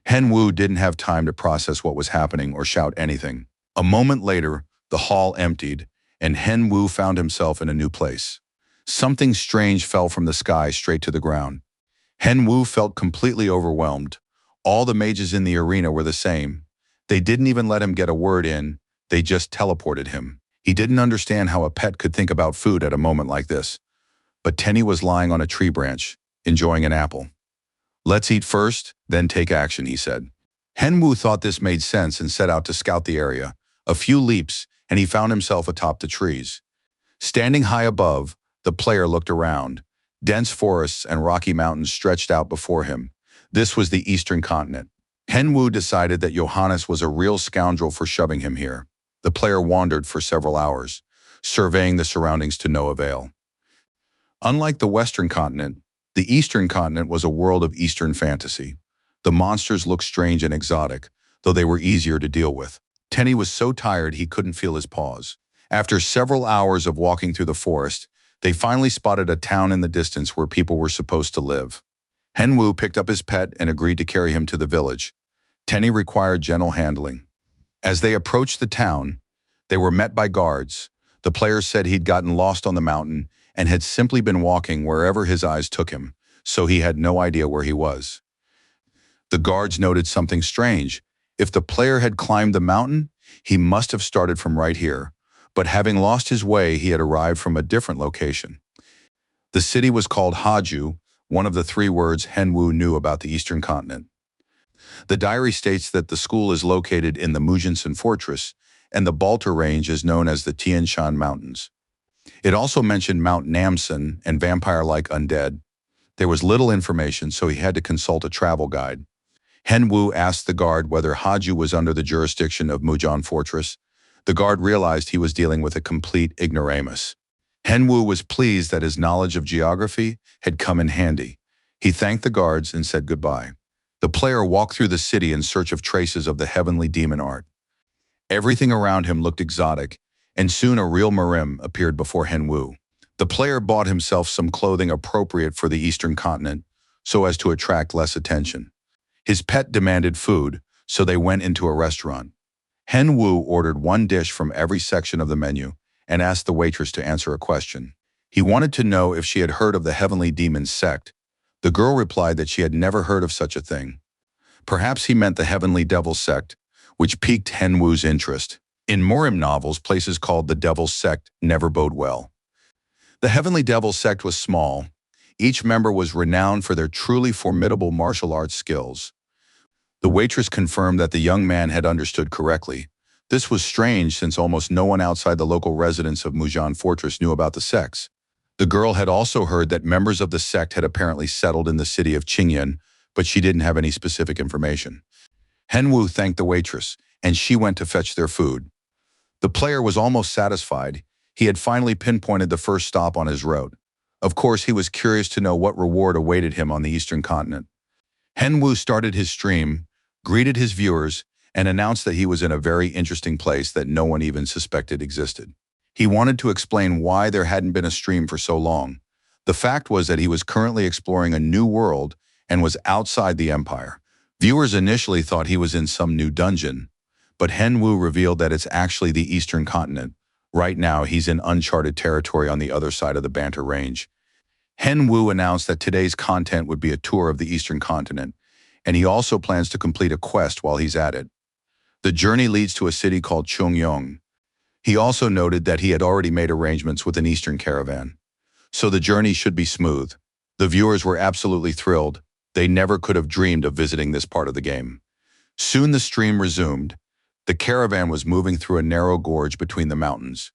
Henwu didn't have time to process what was happening or shout anything. A moment later, the hall emptied, and Henwu found himself in a new place. Something strange fell from the sky straight to the ground. Henwu felt completely overwhelmed. All the mages in the arena were the same. They didn't even let him get a word in, they just teleported him. He didn't understand how a pet could think about food at a moment like this. But Tenny was lying on a tree branch, enjoying an apple. "Let's eat first, then take action," he said. Henwu thought this made sense and set out to scout the area. A few leaps, and he found himself atop the trees. Standing high above, the player looked around. Dense forests and rocky mountains stretched out before him. This was the eastern continent. Henwu decided that Johannes was a real scoundrel for shoving him here. The player wandered for several hours, surveying the surroundings to no avail. Unlike the western continent, the eastern continent was a world of eastern fantasy. The monsters looked strange and exotic, though they were easier to deal with. Tenny was so tired he couldn't feel his paws. After several hours of walking through the forest, they finally spotted a town in the distance where people were supposed to live. Henwu picked up his pet and agreed to carry him to the village. Tenny required gentle handling. As they approached the town, they were met by guards. The player said he'd gotten lost on the mountain and had simply been walking wherever his eyes took him, so he had no idea where he was. The guards noted something strange. If the player had climbed the mountain, he must have started from right here, but having lost his way, he had arrived from a different location. The city was called Haju, one of the three words Henwu knew about the eastern continent. The diary states that the school is located in the Mujinsan Fortress, and the Baltar Range is known as the Tian Shan Mountains. It also mentioned Mount Namsan and vampire-like undead. There was little information, so he had to consult a travel guide. Henwu asked the guard whether Haju was under the jurisdiction of Mujan Fortress. The guard realized he was dealing with a complete ignoramus. Henwu was pleased that his knowledge of geography had come in handy. He thanked the guards and said goodbye. The player walked through the city in search of traces of the heavenly demon art. Everything around him looked exotic, and soon a real Marim appeared before Henwu. The player bought himself some clothing appropriate for the eastern continent, so as to attract less attention. His pet demanded food, so they went into a restaurant. Henwu ordered one dish from every section of the menu and asked the waitress to answer a question. He wanted to know if she had heard of the heavenly demon sect. The girl replied that she had never heard of such a thing. Perhaps he meant the heavenly devil sect, which piqued Henwu's interest. In Morim novels, places called the devil's sect never bode well. The heavenly devil sect was small. Each member was renowned for their truly formidable martial arts skills. The waitress confirmed that the young man had understood correctly. This was strange since almost no one outside the local residents of Mujan Fortress knew about the sects. The girl had also heard that members of the sect had apparently settled in the city of Qingyan, but she didn't have any specific information. Henwu thanked the waitress, and she went to fetch their food. The player was almost satisfied. He had finally pinpointed the first stop on his route. Of course, he was curious to know what reward awaited him on the eastern continent. Henwu started his stream, greeted his viewers, and announced that he was in a very interesting place that no one even suspected existed. He wanted to explain why there hadn't been a stream for so long. The fact was that he was currently exploring a new world and was outside the empire. Viewers initially thought he was in some new dungeon, but Henwu revealed that it's actually the eastern continent. Right now, he's in uncharted territory on the other side of the Banter Range. Henwu announced that today's content would be a tour of the eastern continent, and he also plans to complete a quest while he's at it. The journey leads to a city called Chungyong. He also noted that he had already made arrangements with an eastern caravan, so the journey should be smooth. The viewers were absolutely thrilled. They never could have dreamed of visiting this part of the game. Soon the stream resumed. The caravan was moving through a narrow gorge between the mountains.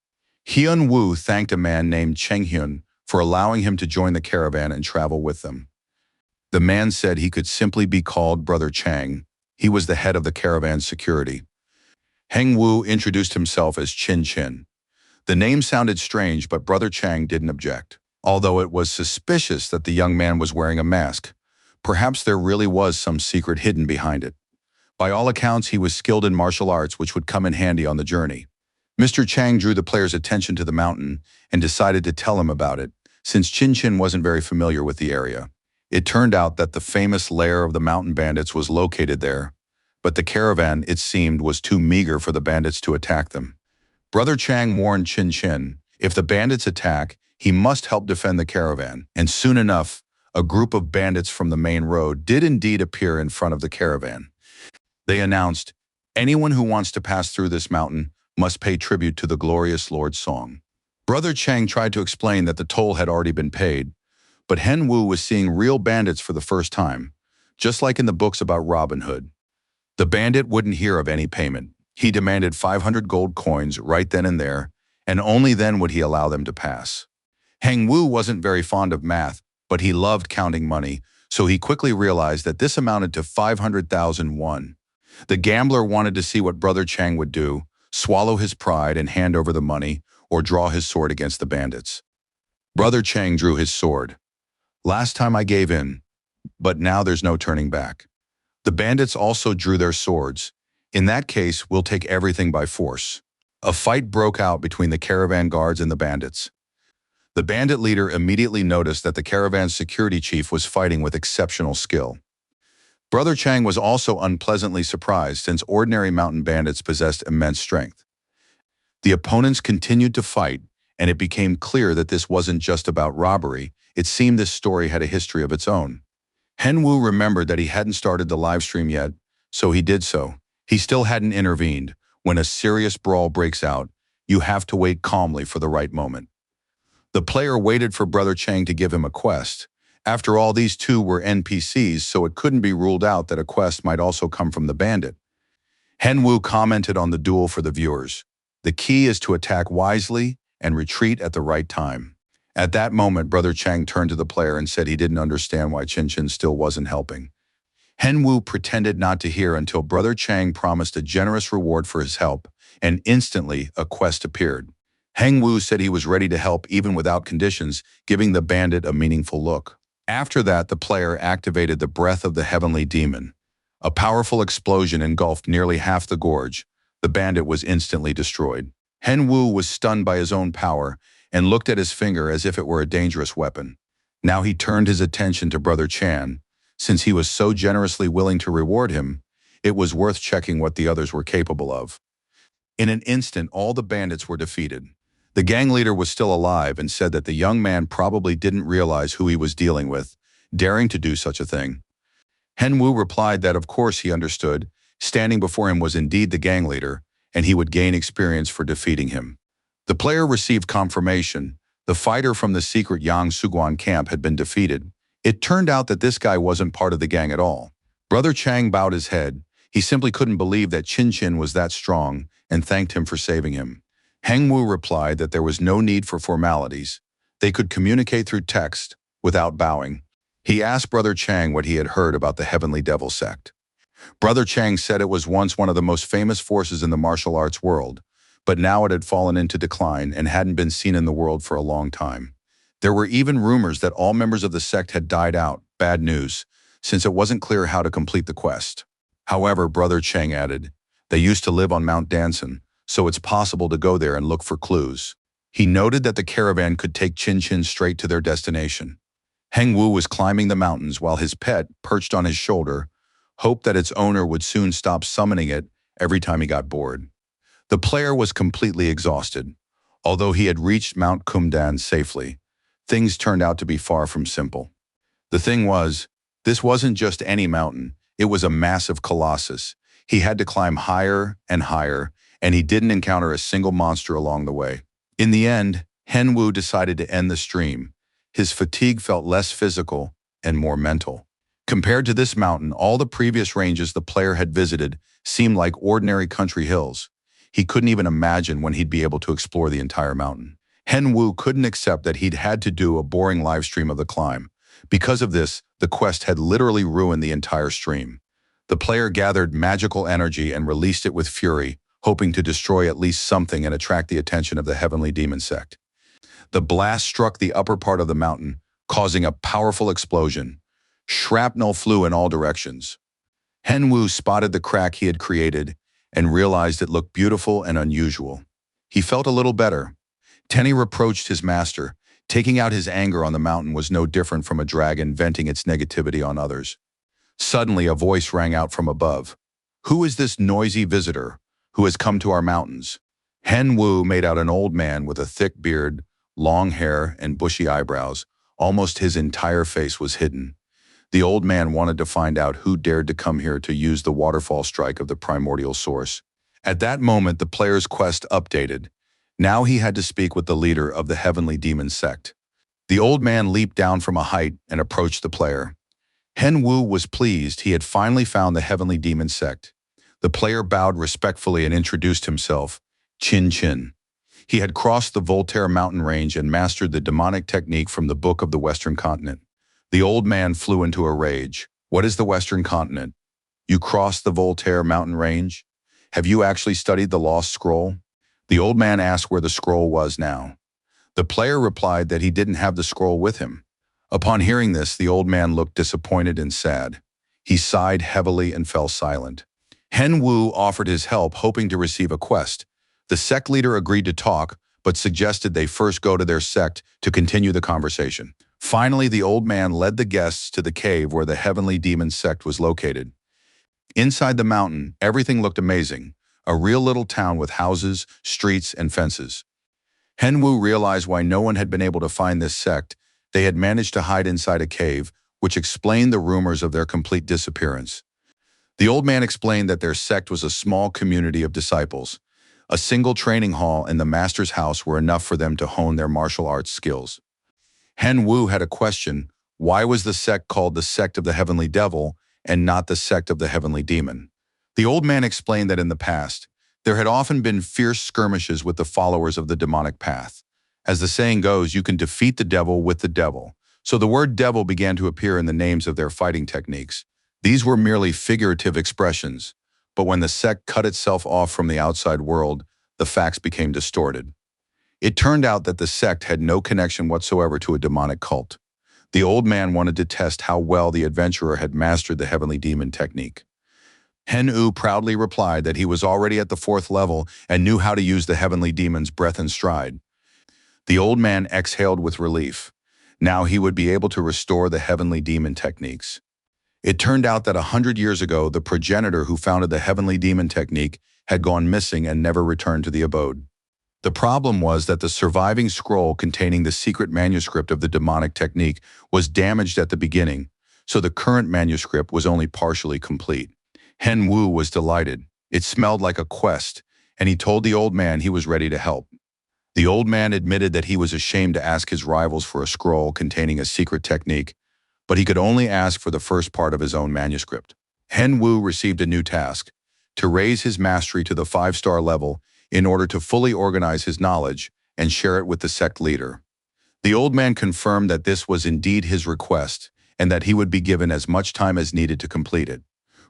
Hyun Woo thanked a man named Cheng Hyun for allowing him to join the caravan and travel with them. The man said he could simply be called Brother Chang. He was the head of the caravan's security. Heng Woo introduced himself as Chin Chin. The name sounded strange, but Brother Chang didn't object, although it was suspicious that the young man was wearing a mask. Perhaps there really was some secret hidden behind it. By all accounts, he was skilled in martial arts, which would come in handy on the journey. Mr. Chang drew the player's attention to the mountain and decided to tell him about it, since Chin Chin wasn't very familiar with the area. It turned out that the famous lair of the mountain bandits was located there, but the caravan, it seemed, was too meager for the bandits to attack them. Brother Chang warned Chin Chin, if the bandits attack, he must help defend the caravan, and soon enough, a group of bandits from the main road did indeed appear in front of the caravan. They announced, anyone who wants to pass through this mountain must pay tribute to the glorious Lord's song. Brother Chang tried to explain that the toll had already been paid, but Hen Wu was seeing real bandits for the first time, just like in the books about Robin Hood. The bandit wouldn't hear of any payment. He demanded 500 gold coins right then and there, and only then would he allow them to pass. Heng Wu wasn't very fond of math, but he loved counting money, so he quickly realized that this amounted to 500,000 won. The gambler wanted to see what Brother Chang would do, swallow his pride and hand over the money, or draw his sword against the bandits. Brother Chang drew his sword. Last time I gave in, but now there's no turning back. The bandits also drew their swords. In that case, we'll take everything by force. A fight broke out between the caravan guards and the bandits. The bandit leader immediately noticed that the caravan's security chief was fighting with exceptional skill. Brother Chang was also unpleasantly surprised since ordinary mountain bandits possessed immense strength. The opponents continued to fight, and it became clear that this wasn't just about robbery. It seemed this story had a history of its own. Henwu remembered that he hadn't started the live stream yet, so he did so. He still hadn't intervened. When a serious brawl breaks out, you have to wait calmly for the right moment. The player waited for Brother Chang to give him a quest. After all, these two were NPCs, so it couldn't be ruled out that a quest might also come from the bandit. Henwu commented on the duel for the viewers. The key is to attack wisely and retreat at the right time. At that moment, Brother Chang turned to the player and said he didn't understand why Chin still wasn't helping. Henwu pretended not to hear until Brother Chang promised a generous reward for his help, and instantly a quest appeared. Henwu said he was ready to help even without conditions, giving the bandit a meaningful look. After that, the player activated the breath of the heavenly demon. A powerful explosion engulfed nearly half the gorge. The bandit was instantly destroyed. Henwu was stunned by his own power and looked at his finger as if it were a dangerous weapon. Now he turned his attention to Brother Chan. Since he was so generously willing to reward him, it was worth checking what the others were capable of. In an instant, all the bandits were defeated. The gang leader was still alive and said that the young man probably didn't realize who he was dealing with, daring to do such a thing. Henwu replied that of course he understood. Standing before him was indeed the gang leader, and he would gain experience for defeating him. The player received confirmation. The fighter from the secret Yang Suguan camp had been defeated. It turned out that this guy wasn't part of the gang at all. Brother Chang bowed his head. He simply couldn't believe that Chin was that strong and thanked him for saving him. Henwu replied that there was no need for formalities. They could communicate through text without bowing. He asked Brother Chang what he had heard about the Heavenly Devil sect. Brother Chang said it was once one of the most famous forces in the martial arts world, but now it had fallen into decline and hadn't been seen in the world for a long time. There were even rumors that all members of the sect had died out. Bad news, since it wasn't clear how to complete the quest. However, Brother Chang added, they used to live on Mount Danson, so it's possible to go there and look for clues. He noted that the caravan could take Chin straight to their destination. Henwu was climbing the mountains while his pet, perched on his shoulder, hoped that its owner would soon stop summoning it every time he got bored. The player was completely exhausted. Although he had reached Mount Kumdan safely, things turned out to be far from simple. The thing was, this wasn't just any mountain, it was a massive colossus. He had to climb higher and higher, and he didn't encounter a single monster along the way. In the end, Henwu decided to end the stream. His fatigue felt less physical and more mental. Compared to this mountain, all the previous ranges the player had visited seemed like ordinary country hills. He couldn't even imagine when he'd be able to explore the entire mountain. Henwu couldn't accept that he'd had to do a boring live stream of the climb. Because of this, the quest had literally ruined the entire stream. The player gathered magical energy and released it with fury, hoping to destroy at least something and attract the attention of the Heavenly Demon sect. The blast struck the upper part of the mountain, causing a powerful explosion. Shrapnel flew in all directions. Henwu spotted the crack he had created and realized it looked beautiful and unusual. He felt a little better. Tenny reproached his master. Taking out his anger on the mountain was no different from a dragon venting its negativity on others. Suddenly, a voice rang out from above. "Who is this noisy visitor who has come to our mountains?" Henwu made out an old man with a thick beard, long hair, and bushy eyebrows. Almost his entire face was hidden. The old man wanted to find out who dared to come here to use the waterfall strike of the primordial source. At that moment, the player's quest updated. Now he had to speak with the leader of the Heavenly Demon sect. The old man leaped down from a height and approached the player. Henwu was pleased he had finally found the Heavenly Demon sect. The player bowed respectfully and introduced himself, Chin. He had crossed the Voltaire mountain range and mastered the demonic technique from the Book of the Western Continent. The old man flew into a rage. "What is the Western Continent? You crossed the Voltaire mountain range? Have you actually studied the Lost Scroll?" The old man asked where the scroll was now. The player replied that he didn't have the scroll with him. Upon hearing this, the old man looked disappointed and sad. He sighed heavily and fell silent. Henwu offered his help, hoping to receive a quest. The sect leader agreed to talk, but suggested they first go to their sect to continue the conversation. Finally, the old man led the guests to the cave where the heavenly demon sect was located. Inside the mountain, everything looked amazing, a real little town with houses, streets, and fences. Henwu realized why no one had been able to find this sect. They had managed to hide inside a cave, which explained the rumors of their complete disappearance. The old man explained that their sect was a small community of disciples. A single training hall and the master's house were enough for them to hone their martial arts skills. Henwu had a question: why was the sect called the sect of the heavenly devil and not the sect of the heavenly demon? The old man explained that in the past, there had often been fierce skirmishes with the followers of the demonic path. As the saying goes, you can defeat the devil with the devil. So the word devil began to appear in the names of their fighting techniques. These were merely figurative expressions, but when the sect cut itself off from the outside world, the facts became distorted. It turned out that the sect had no connection whatsoever to a demonic cult. The old man wanted to test how well the adventurer had mastered the heavenly demon technique. Henwu proudly replied that he was already at the 4th level and knew how to use the heavenly demon's breath and stride. The old man exhaled with relief. Now he would be able to restore the heavenly demon techniques. It turned out that 100 years ago, the progenitor who founded the heavenly demon technique had gone missing and never returned to the abode. The problem was that the surviving scroll containing the secret manuscript of the demonic technique was damaged at the beginning, so the current manuscript was only partially complete. Henwu was delighted. It smelled like a quest, and he told the old man he was ready to help. The old man admitted that he was ashamed to ask his rivals for a scroll containing a secret technique, but he could only ask for the first part of his own manuscript. Henwu received a new task: to raise his mastery to the 5-star level in order to fully organize his knowledge and share it with the sect leader. The old man confirmed that this was indeed his request and that he would be given as much time as needed to complete it.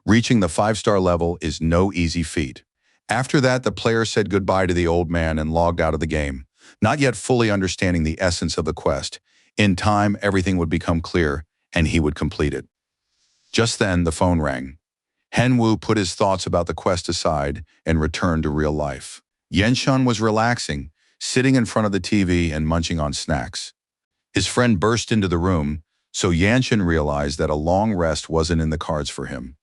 Reaching the 5-star level is no easy feat. After that, the player said goodbye to the old man and logged out of the game, not yet fully understanding the essence of the quest. In time, everything would become clear, and he would complete it. Just then, the phone rang. Henwu put his thoughts about the quest aside and returned to real life. Yenshun was relaxing, sitting in front of the TV and munching on snacks. His friend burst into the room, so Yenshun realized that a long rest wasn't in the cards for him.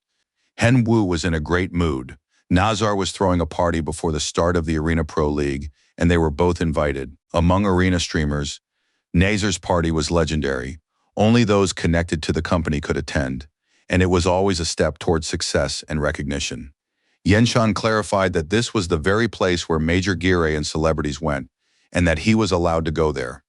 Henwu was in a great mood. Nazar was throwing a party before the start of the Arena Pro League, and they were both invited. Among arena streamers, Nazar's party was legendary. Only those connected to the company could attend, and it was always a step towards success and recognition. Yenshun clarified that this was the very place where major gire and celebrities went, and that he was allowed to go there.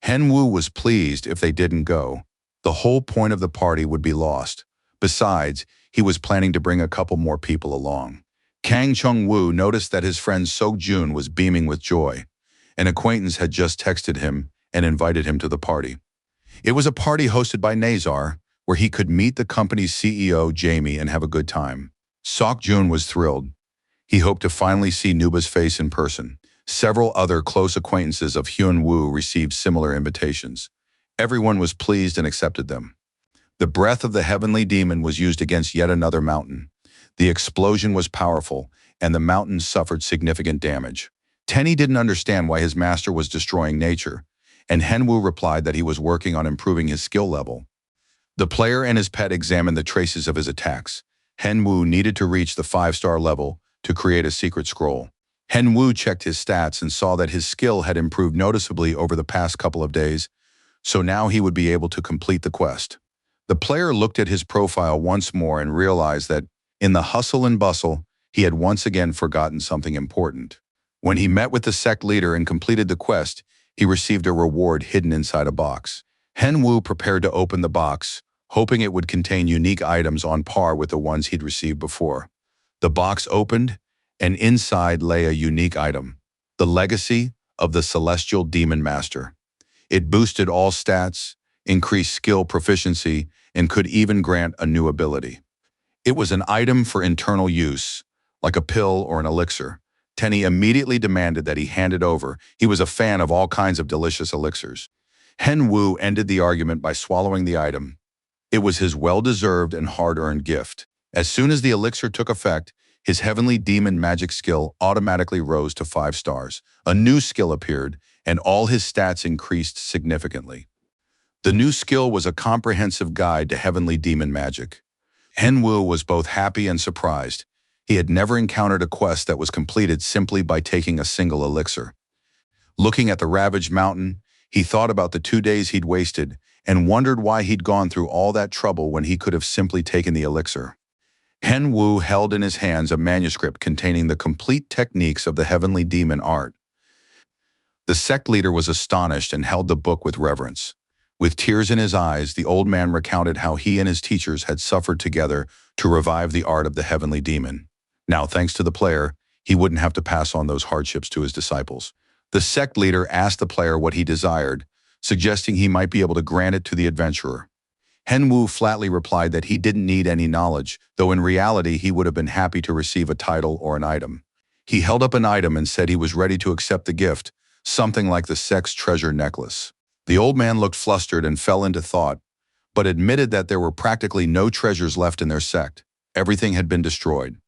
Henwu was pleased if they didn't go. The whole point of the party would be lost. Besides, he was planning to bring a couple more people along. Kang Chung-woo noticed that his friend Sok-jun was beaming with joy. An acquaintance had just texted him and invited him to the party. It was a party hosted by Nazar, where he could meet the company's CEO, Jamie, and have a good time. Sok-jun was thrilled. He hoped to finally see Nuba's face in person. Several other close acquaintances of Hyun-woo received similar invitations. Everyone was pleased and accepted them. The breath of the heavenly demon was used against yet another mountain. The explosion was powerful, and the mountain suffered significant damage. Tenny didn't understand why his master was destroying nature, and Henwu replied that he was working on improving his skill level. The player and his pet examined the traces of his attacks. Henwu needed to reach the 5-star level to create a secret scroll. Henwu checked his stats and saw that his skill had improved noticeably over the past couple of days, so now he would be able to complete the quest. The player looked at his profile once more and realized that, in the hustle and bustle, he had once again forgotten something important. When he met with the sect leader and completed the quest, he received a reward hidden inside a box. Henwu prepared to open the box, hoping it would contain unique items on par with the ones he'd received before. The box opened, and inside lay a unique item: the legacy of the Celestial Demon Master. It boosted all stats, increased skill proficiency, and could even grant a new ability. It was an item for internal use, like a pill or an elixir. Tenny immediately demanded that he hand it over. He was a fan of all kinds of delicious elixirs. Henwu ended the argument by swallowing the item. It was his well-deserved and hard-earned gift. As soon as the elixir took effect, his heavenly demon magic skill automatically rose to 5 stars. A new skill appeared, and all his stats increased significantly. The new skill was a comprehensive guide to heavenly demon magic. Henwu was both happy and surprised. He had never encountered a quest that was completed simply by taking a single elixir. Looking at the ravaged mountain, he thought about the 2 days he'd wasted and wondered why he'd gone through all that trouble when he could have simply taken the elixir. Henwu held in his hands a manuscript containing the complete techniques of the heavenly demon art. The sect leader was astonished and held the book with reverence. With tears in his eyes, the old man recounted how he and his teachers had suffered together to revive the art of the heavenly demon. Now, thanks to the player, he wouldn't have to pass on those hardships to his disciples. The sect leader asked the player what he desired, suggesting he might be able to grant it to the adventurer. Henwu flatly replied that he didn't need any knowledge, though in reality he would have been happy to receive a title or an item. He held up an item and said he was ready to accept the gift, something like the sect's treasure necklace. The old man looked flustered and fell into thought, but admitted that there were practically no treasures left in their sect. Everything had been destroyed.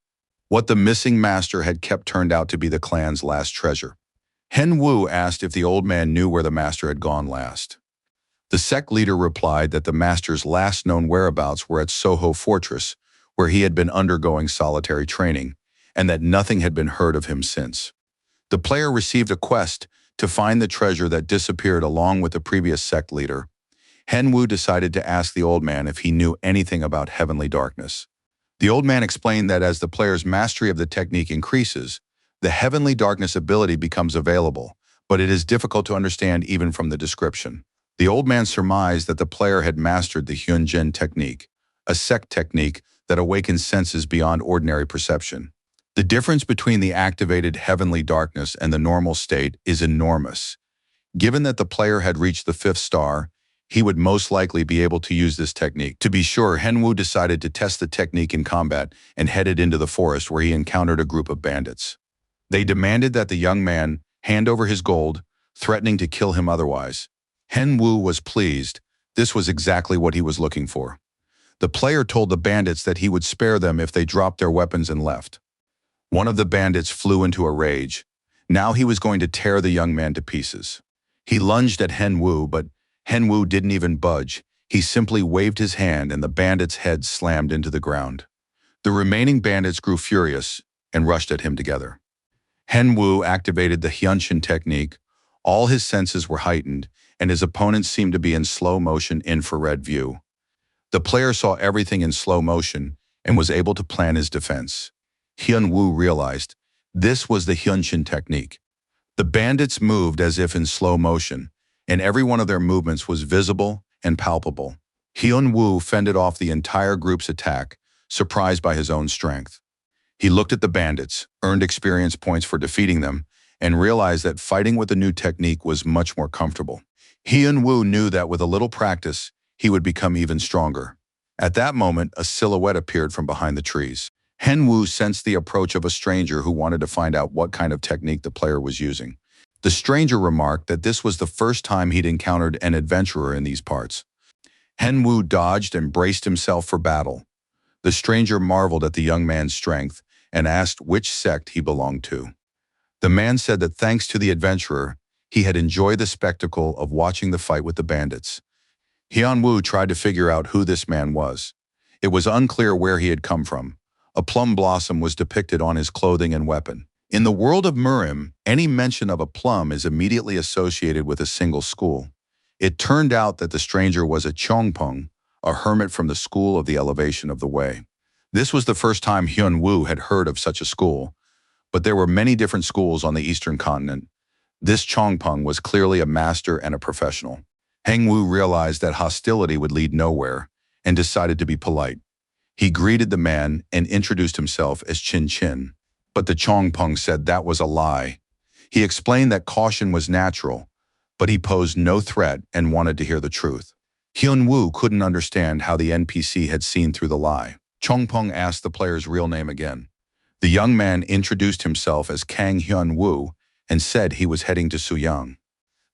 What the missing master had kept turned out to be the clan's last treasure. Henwu asked if the old man knew where the master had gone last. The sect leader replied that the master's last known whereabouts were at Soho Fortress, where he had been undergoing solitary training, and that nothing had been heard of him since. The player received a quest to find the treasure that disappeared along with the previous sect leader. Henwu decided to ask the old man if he knew anything about heavenly darkness. The old man explained that as the player's mastery of the technique increases, the heavenly darkness ability becomes available, but it is difficult to understand even from the description. The old man surmised that the player had mastered the Hyunjin technique, a sect technique that awakens senses beyond ordinary perception. The difference between the activated heavenly darkness and the normal state is enormous. Given that the player had reached the 5th star, he would most likely be able to use this technique. To be sure, Henwu decided to test the technique in combat and headed into the forest where he encountered a group of bandits. They demanded that the young man hand over his gold, threatening to kill him otherwise. Henwu was pleased. This was exactly what he was looking for. The player told the bandits that he would spare them if they dropped their weapons and left. One of the bandits flew into a rage. Now he was going to tear the young man to pieces. He lunged at Henwu, but Henwu didn't even budge. He simply waved his hand and the bandit's head slammed into the ground. The remaining bandits grew furious and rushed at him together. Henwu activated the Hyunshin technique. All his senses were heightened, and his opponents seemed to be in slow-motion infrared view. The player saw everything in slow motion and was able to plan his defense. Hyunwoo realized this was the Hyunshin technique. The bandits moved as if in slow motion, and every one of their movements was visible and palpable. Hyunwoo fended off the entire group's attack, surprised by his own strength. He looked at the bandits, earned experience points for defeating them, and realized that fighting with the new technique was much more comfortable. Hyunwoo knew that with a little practice, he would become even stronger. At that moment, a silhouette appeared from behind the trees. Henwu sensed the approach of a stranger who wanted to find out what kind of technique the player was using. The stranger remarked that this was the first time he'd encountered an adventurer in these parts. Henwu dodged and braced himself for battle. The stranger marveled at the young man's strength and asked which sect he belonged to. The man said that thanks to the adventurer, he had enjoyed the spectacle of watching the fight with the bandits. Hyunwoo tried to figure out who this man was. It was unclear where he had come from. A plum blossom was depicted on his clothing and weapon. In the world of Murim, any mention of a plum is immediately associated with a single school. It turned out that the stranger was a Chongpeng, a hermit from the school of the elevation of the way. This was the first time Hyunwoo had heard of such a school, but there were many different schools on the eastern continent. This Chongpeng was clearly a master and a professional. Hengwu realized that hostility would lead nowhere and decided to be polite. He greeted the man and introduced himself as Chin Chin, but the Chongpeng said that was a lie. He explained that caution was natural, but he posed no threat and wanted to hear the truth. Hyunwoo couldn't understand how the NPC had seen through the lie. Chongpeng asked the player's real name again. The young man introduced himself as Kang Hyunwoo and said he was heading to Suyang.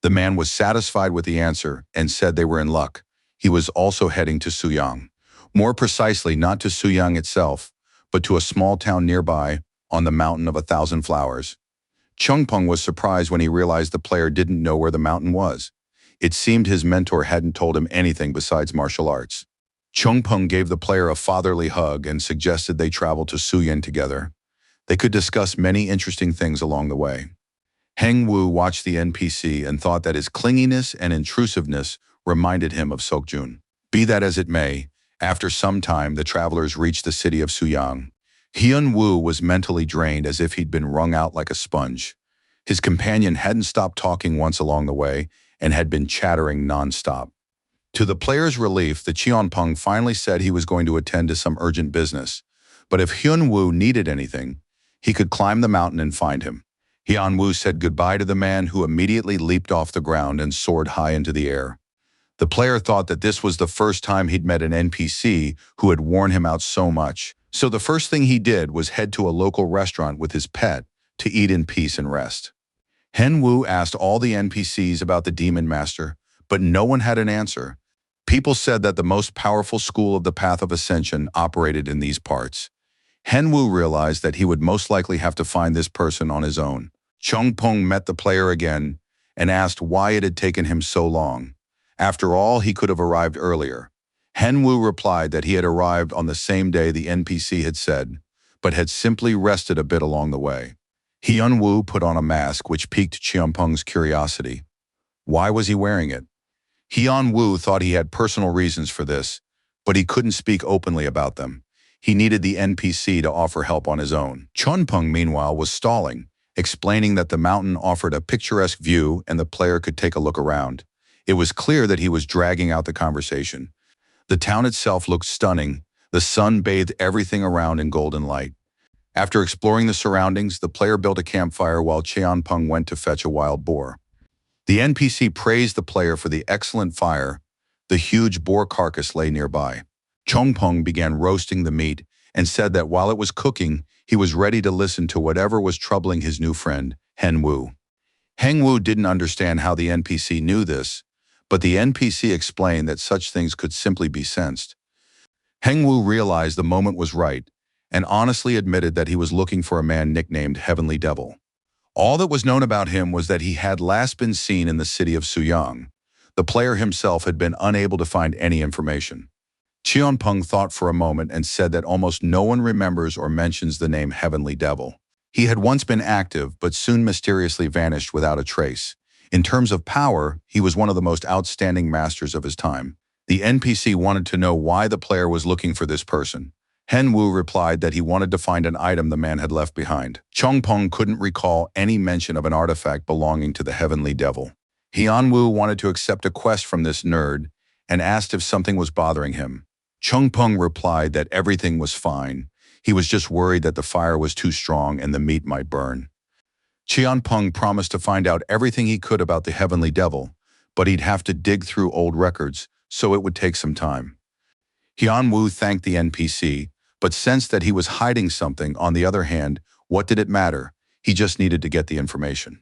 The man was satisfied with the answer and said they were in luck. He was also heading to Suyang. More precisely, not to Suyang itself, but to a small town nearby on the Mountain of 1,000 Flowers. Chongpeng was surprised when he realized the player didn't know where the mountain was. It seemed his mentor hadn't told him anything besides martial arts. Chongpeng gave the player a fatherly hug and suggested they travel to Suyan together. They could discuss many interesting things along the way. Heng Wu watched the NPC and thought that his clinginess and intrusiveness reminded him of Seokjun. Be that as it may, after some time the travelers reached the city of Suyang. Hyun Woo was mentally drained as if he'd been wrung out like a sponge. His companion hadn't stopped talking once along the way and had been chattering nonstop. To the player's relief, the Cheonpeng finally said he was going to attend to some urgent business, but if Hyun Woo needed anything, he could climb the mountain and find him. Hyun Woo said goodbye to the man, who immediately leaped off the ground and soared high into the air. The player thought that this was the first time he'd met an NPC who had worn him out so much, so the first thing he did was head to a local restaurant with his pet to eat in peace and rest. Hen Wu asked all the NPCs about the Demon Master, but no one had an answer. People said that the most powerful school of the Path of Ascension operated in these parts. Hen Wu realized that he would most likely have to find this person on his own. Chongpeng met the player again and asked why it had taken him so long. After all, he could have arrived earlier. Hen Wu replied that he had arrived on the same day the NPC had said, but had simply rested a bit along the way. Hyun Woo put on a mask which piqued Cheonpeng's curiosity. Why was he wearing it? Hyun Woo thought he had personal reasons for this, but he couldn't speak openly about them. He needed the NPC to offer help on his own. Chunpeng, meanwhile, was stalling, explaining that the mountain offered a picturesque view and the player could take a look around. It was clear that he was dragging out the conversation. The town itself looked stunning. The sun bathed everything around in golden light. After exploring the surroundings, the player built a campfire while Cheonpeng went to fetch a wild boar. The NPC praised the player for the excellent fire. The huge boar carcass lay nearby. Chongpeng began roasting the meat and said that while it was cooking, he was ready to listen to whatever was troubling his new friend, Hen Wu. Heng Wu didn't understand how the NPC knew this, but the NPC explained that such things could simply be sensed. Heng Wu realized the moment was right and honestly admitted that he was looking for a man nicknamed Heavenly Devil. All that was known about him was that he had last been seen in the city of Suyang. The player himself had been unable to find any information. Cheonpeng thought for a moment and said that almost no one remembers or mentions the name Heavenly Devil. He had once been active, but soon mysteriously vanished without a trace. In terms of power, he was one of the most outstanding masters of his time. The NPC wanted to know why the player was looking for this person. Hen Wu replied that he wanted to find an item the man had left behind. Chongpeng couldn't recall any mention of an artifact belonging to the Heavenly Devil. Hyun Wu wanted to accept a quest from this nerd and asked if something was bothering him. Chongpeng replied that everything was fine. He was just worried that the fire was too strong and the meat might burn. Cheonpeng promised to find out everything he could about the Heavenly Devil, but he'd have to dig through old records, so it would take some time. Hyun Wu thanked the NPC, but sensed that he was hiding something. On the other hand, what did it matter? He just needed to get the information.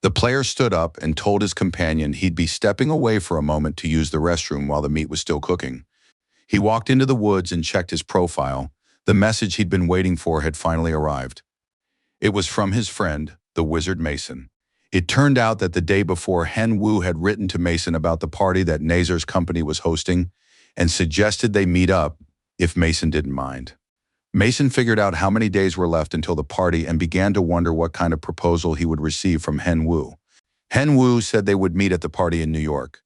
The player stood up and told his companion he'd be stepping away for a moment to use the restroom while the meat was still cooking. He walked into the woods and checked his profile. The message he'd been waiting for had finally arrived. It was from his friend, the wizard Mason. It turned out that the day before, Hen Wu had written to Mason about the party that Nazar's company was hosting and suggested they meet up if Mason didn't mind. Mason figured out how many days were left until the party and began to wonder what kind of proposal he would receive from Hen Wu. Hen Wu said they would meet at the party in New York.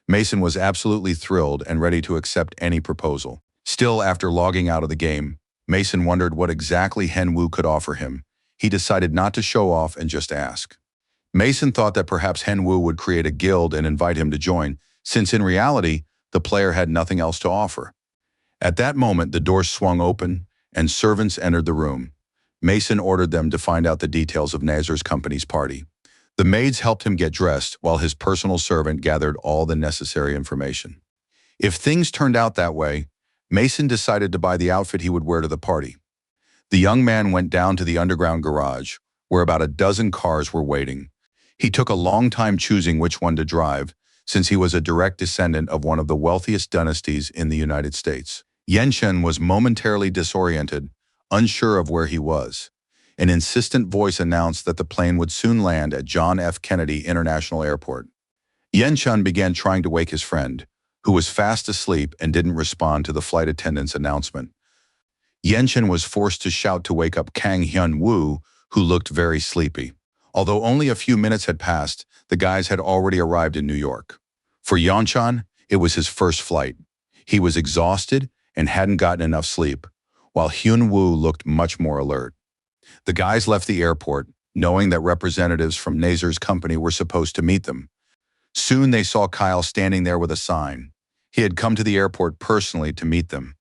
Mason was absolutely thrilled and ready to accept any proposal. Still, after logging out of the game, Mason wondered what exactly Hen Wu could offer him. He decided not to show off and just ask. Mason thought that perhaps Hen Wu would create a guild and invite him to join, since in reality, the player had nothing else to offer. At that moment, the doors swung open and servants entered the room. Mason ordered them to find out the details of Nazar's company's party. The maids helped him get dressed while his personal servant gathered all the necessary information. If things turned out that way, Mason decided to buy the outfit he would wear to the party. The young man went down to the underground garage, where about a dozen cars were waiting. He took a long time choosing which one to drive, since he was a direct descendant of one of the wealthiest dynasties in the United States. Yenshen was momentarily disoriented, unsure of where he was. An insistent voice announced that the plane would soon land at John F. Kennedy International Airport. Yen-chun began trying to wake his friend, who was fast asleep and didn't respond to the flight attendant's announcement. Yen-chun was forced to shout to wake up Kang Hyun-woo, who looked very sleepy. Although only a few minutes had passed, the guys had already arrived in New York. For Yen-chun, it was his first flight. He was exhausted and hadn't gotten enough sleep, while Hyun-woo looked much more alert. The guys left the airport, knowing that representatives from Nazar's company were supposed to meet them. Soon they saw Kyle standing there with a sign. He had come to the airport personally to meet them.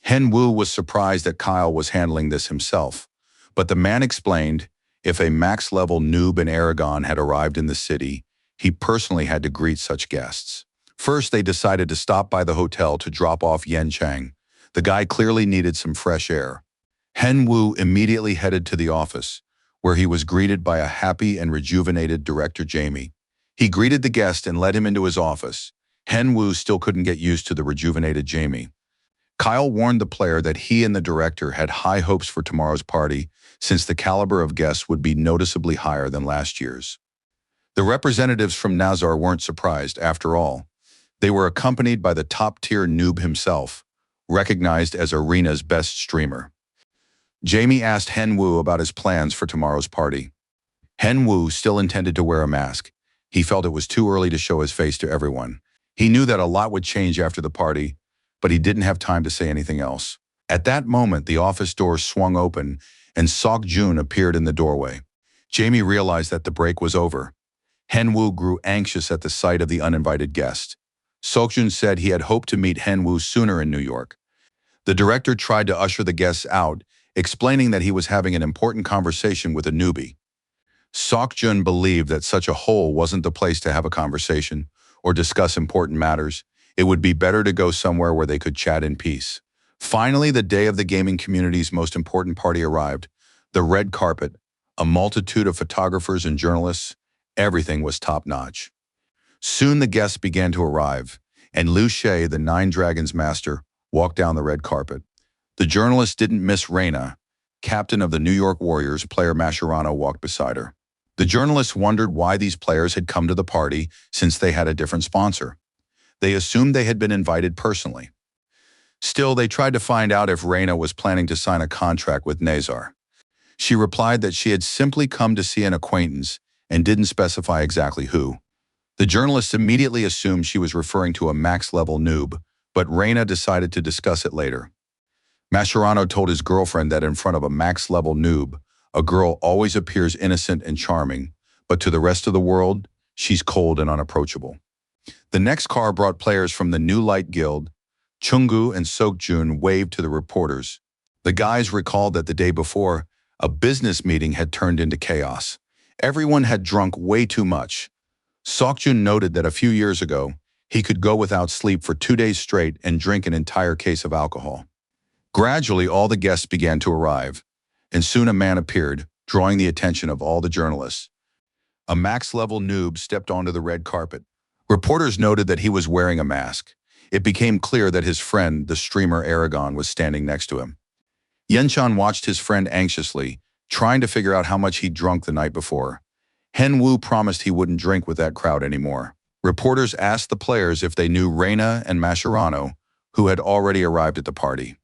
Hyun-woo was surprised that Kyle was handling this himself, but the man explained if a max-level noob in Aragon had arrived in the city, he personally had to greet such guests. First, they decided to stop by the hotel to drop off Yen Chang. The guy clearly needed some fresh air. Hyun-woo immediately headed to the office, where he was greeted by a happy and rejuvenated Director Jamie. He greeted the guest and led him into his office. Hyun-woo still couldn't get used to the rejuvenated Jamie. Kyle warned the player that he and the director had high hopes for tomorrow's party, since the caliber of guests would be noticeably higher than last year's. The representatives from Nazar weren't surprised, after all. They were accompanied by the top-tier noob himself, recognized as Arena's best streamer. Jamie asked Hyun-woo about his plans for tomorrow's party. Hyun-woo still intended to wear a mask. He felt it was too early to show his face to everyone. He knew that a lot would change after the party, but he didn't have time to say anything else. At that moment, the office door swung open and Sok-jun appeared in the doorway. Jamie realized that the break was over. Hyun-woo grew anxious at the sight of the uninvited guest. Sok-jun said he had hoped to meet Hyun-woo sooner in New York. The director tried to usher the guests out, explaining that he was having an important conversation with a newbie. Sok-jun believed that such a hole wasn't the place to have a conversation or discuss important matters. It would be better to go somewhere where they could chat in peace. Finally, the day of the gaming community's most important party arrived. The red carpet, a multitude of photographers and journalists, everything was top-notch. Soon the guests began to arrive, and Liu Shay, the Nine Dragons master, walked down the red carpet. The journalist didn't miss Reina. Captain of the New York Warriors, player Mascherano, walked beside her. The journalists wondered why these players had come to the party since they had a different sponsor. They assumed they had been invited personally. Still, they tried to find out if Reina was planning to sign a contract with Nazar. She replied that she had simply come to see an acquaintance and didn't specify exactly who. The journalists immediately assumed she was referring to a max-level noob, but Reina decided to discuss it later. Mascherano told his girlfriend that in front of a max-level noob, a girl always appears innocent and charming, but to the rest of the world, she's cold and unapproachable. The next car brought players from the New Light Guild. Chung-gu and Sok-jun waved to the reporters. The guys recalled that the day before, a business meeting had turned into chaos. Everyone had drunk way too much. Sok-jun noted that a few years ago, he could go without sleep for 2 days straight and drink an entire case of alcohol. Gradually, all the guests began to arrive, and soon a man appeared, drawing the attention of all the journalists. A max-level noob stepped onto the red carpet. Reporters noted that he was wearing a mask. It became clear that his friend, the streamer Aragon, was standing next to him. Yen-chan watched his friend anxiously, trying to figure out how much he'd drunk the night before. Hyun-woo promised he wouldn't drink with that crowd anymore. Reporters asked the players if they knew Reina and Mascherano, who had already arrived at the party.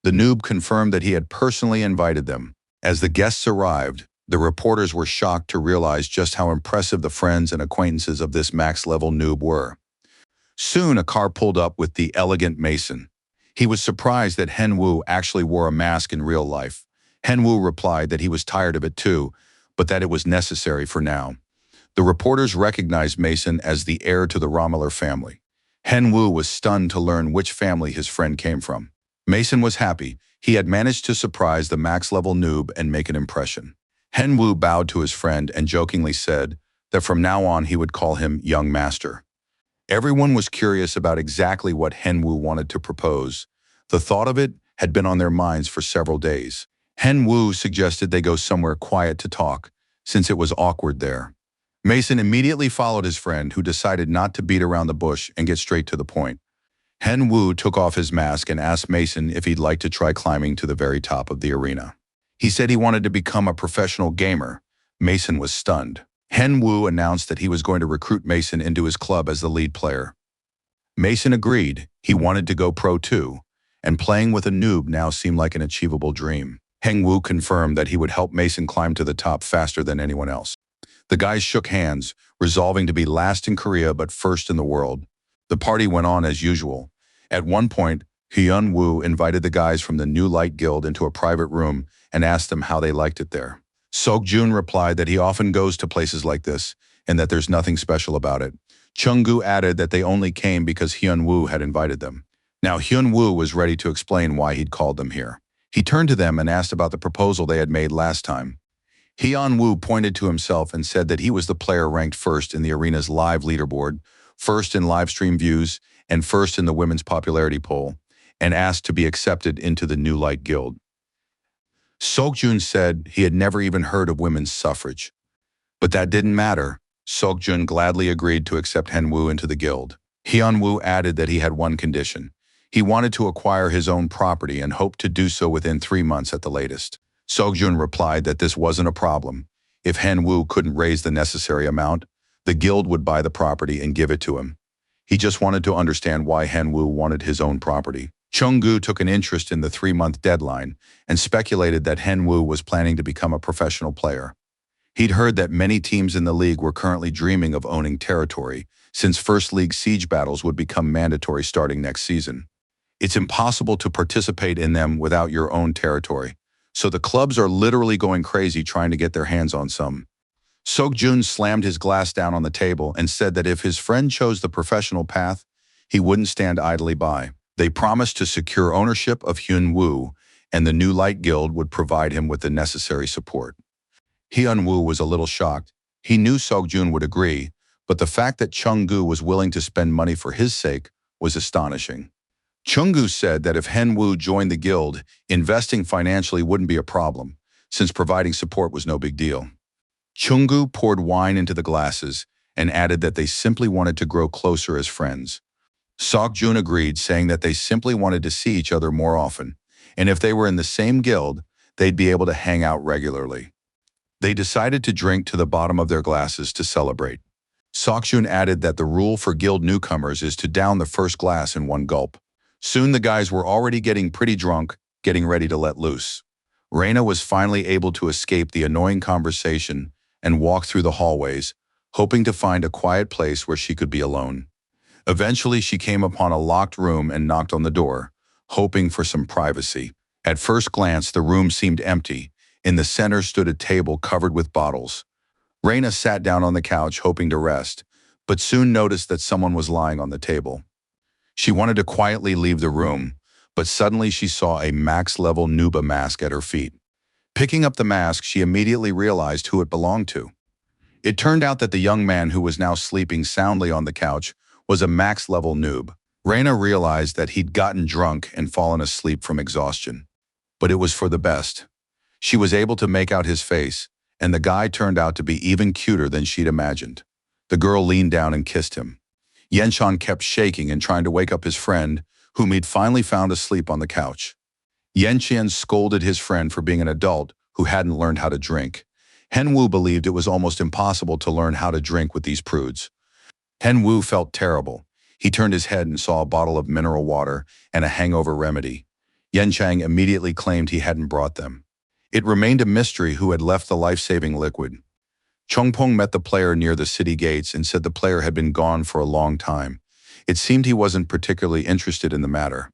The noob confirmed that he had personally invited them. As the guests arrived, the reporters were shocked to realize just how impressive the friends and acquaintances of this max-level noob were. Soon, a car pulled up with the elegant Mason. He was surprised that Hyun-woo actually wore a mask in real life. Hyun-woo replied that he was tired of it too, but that it was necessary for now. The reporters recognized Mason as the heir to the Romuller family. Hyun-woo was stunned to learn which family his friend came from. Mason was happy. He had managed to surprise the max-level noob and make an impression. Hyun-woo bowed to his friend and jokingly said that from now on he would call him Young Master. Everyone was curious about exactly what Hyun-woo wanted to propose. The thought of it had been on their minds for several days. Hyun-woo suggested they go somewhere quiet to talk, since it was awkward there. Mason immediately followed his friend, who decided not to beat around the bush and get straight to the point. Hyun-woo took off his mask and asked Mason if he'd like to try climbing to the very top of the arena. He said he wanted to become a professional gamer. Mason was stunned. Hen Wu announced that he was going to recruit Mason into his club as the lead player. Mason agreed. He wanted to go pro too, and playing with a noob now seemed like an achievable dream. Heng Wu confirmed that he would help Mason climb to the top faster than anyone else. The guys shook hands, resolving to be last in Korea but first in the world. The party went on as usual. At one point, Hyun Woo invited the guys from the New Light Guild into a private room and asked them how they liked it there. Sok-jun replied that he often goes to places like this and that there's nothing special about it. Chung-gu added that they only came because Hyun Woo had invited them. Now Hyun Woo was ready to explain why he'd called them here. He turned to them and asked about the proposal they had made last time. Hyun Woo pointed to himself and said that he was the player ranked first in the arena's live leaderboard, first in live stream views, and first in the women's popularity poll, and asked to be accepted into the New Light Guild. Sok-jun said he had never even heard of women's suffrage. But that didn't matter. Sok-jun gladly agreed to accept Hen Woo into the guild. Hyun Woo added that he had one condition. He wanted to acquire his own property and hoped to do so within 3 months at the latest. Sok-jun replied that this wasn't a problem. If Hen Woo couldn't raise the necessary amount, the guild would buy the property and give it to him. He just wanted to understand why Hen Woo wanted his own property. Chung-gu took an interest in the 3-month deadline and speculated that Hen Woo was planning to become a professional player. He'd heard that many teams in the league were currently dreaming of owning territory, since First League siege battles would become mandatory starting next season. It's impossible to participate in them without your own territory, so the clubs are literally going crazy trying to get their hands on some. Sok-jun slammed his glass down on the table and said that if his friend chose the professional path, he wouldn't stand idly by. They promised to secure ownership of Hyun Woo, and the New Light Guild would provide him with the necessary support. Hyun Woo was a little shocked. He knew Sok-jun would agree, but the fact that Chung-gu was willing to spend money for his sake was astonishing. Chung-gu said that if Hen Woo joined the guild, investing financially wouldn't be a problem, since providing support was no big deal. Chung-gu poured wine into the glasses and added that they simply wanted to grow closer as friends. Sok-jun agreed, saying that they simply wanted to see each other more often, and if they were in the same guild, they'd be able to hang out regularly. They decided to drink to the bottom of their glasses to celebrate. Sok-jun added that the rule for guild newcomers is to down the first glass in one gulp. Soon the guys were already getting pretty drunk, getting ready to let loose. Reina was finally able to escape the annoying conversation and walk through the hallways, hoping to find a quiet place where she could be alone. Eventually, she came upon a locked room and knocked on the door, hoping for some privacy. At first glance, the room seemed empty. In the center stood a table covered with bottles. Reina sat down on the couch, hoping to rest, but soon noticed that someone was lying on the table. She wanted to quietly leave the room, but suddenly she saw a max-level Nuba mask at her feet. Picking up the mask, she immediately realized who it belonged to. It turned out that the young man who was now sleeping soundly on the couch was a max-level noob. Reina realized that he'd gotten drunk and fallen asleep from exhaustion. But it was for the best. She was able to make out his face, and the guy turned out to be even cuter than she'd imagined. The girl leaned down and kissed him. Yenshan kept shaking and trying to wake up his friend, whom he'd finally found asleep on the couch. Yenshan scolded his friend for being an adult who hadn't learned how to drink. Hen Woo believed it was almost impossible to learn how to drink with these prudes. Hen Woo felt terrible. He turned his head and saw a bottle of mineral water and a hangover remedy. Yenchang immediately claimed he hadn't brought them. It remained a mystery who had left the life-saving liquid. Chongpong met the player near the city gates and said the player had been gone for a long time. It seemed he wasn't particularly interested in the matter.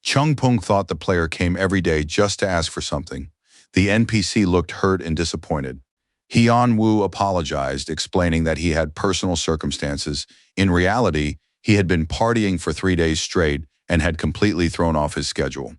Chongpong thought the player came every day just to ask for something. The NPC looked hurt and disappointed. Hyun Woo apologized, explaining that he had personal circumstances. In reality, he had been partying for 3 days straight and had completely thrown off his schedule.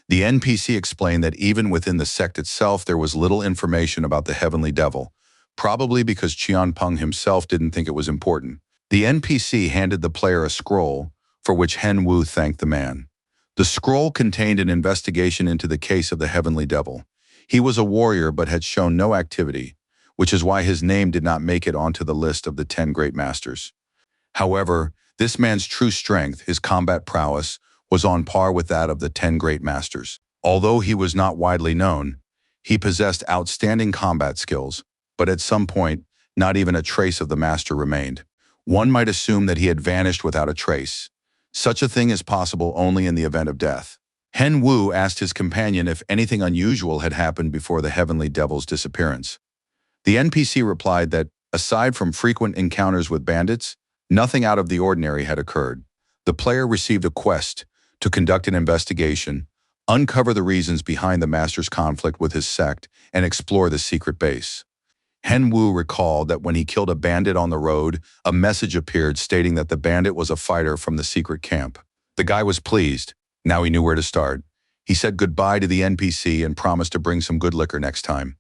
The NPC explained that even within the sect itself there was little information about the Heavenly Devil, probably because Cheonpeng himself didn't think it was important. The NPC handed the player a scroll, for which Hen Woo thanked the man. The scroll contained an investigation into the case of the Heavenly Devil. He was a warrior but had shown no activity, which is why his name did not make it onto the list of the 10 Great Masters. However, this man's true strength, his combat prowess, was on par with that of the 10 Great Masters. Although he was not widely known, he possessed outstanding combat skills. but at some point, not even a trace of the master remained. One might assume that he had vanished without a trace. Such a thing is possible only in the event of death. Hen Wu asked his companion if anything unusual had happened before the heavenly devil's disappearance. The NPC replied that, aside from frequent encounters with bandits, nothing out of the ordinary had occurred. The player received a quest to conduct an investigation, uncover the reasons behind the master's conflict with his sect, and explore the secret base. Hen Wu recalled that when he killed a bandit on the road, a message appeared stating that the bandit was a fighter from the secret camp. The guy was pleased. Now he knew where to start. He said goodbye to the NPC and promised to bring some good liquor next time.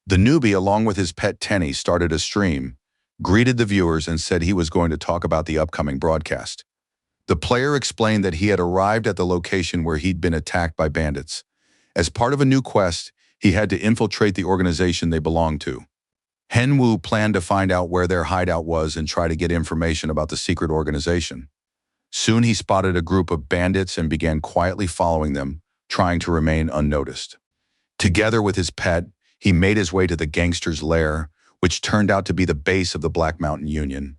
The newbie, along with his pet Tenny, started a stream, greeted the viewers, and said he was going to talk about the upcoming broadcast. The player explained that he had arrived at the location where he'd been attacked by bandits. As part of a new quest, he had to infiltrate the organization they belonged to. Hen Wu planned to find out where their hideout was and try to get information about the secret organization. Soon he spotted a group of bandits and began quietly following them, trying to remain unnoticed. Together with his pet, he made his way to the gangster's lair, which turned out to be the base of the Black Mountain Union.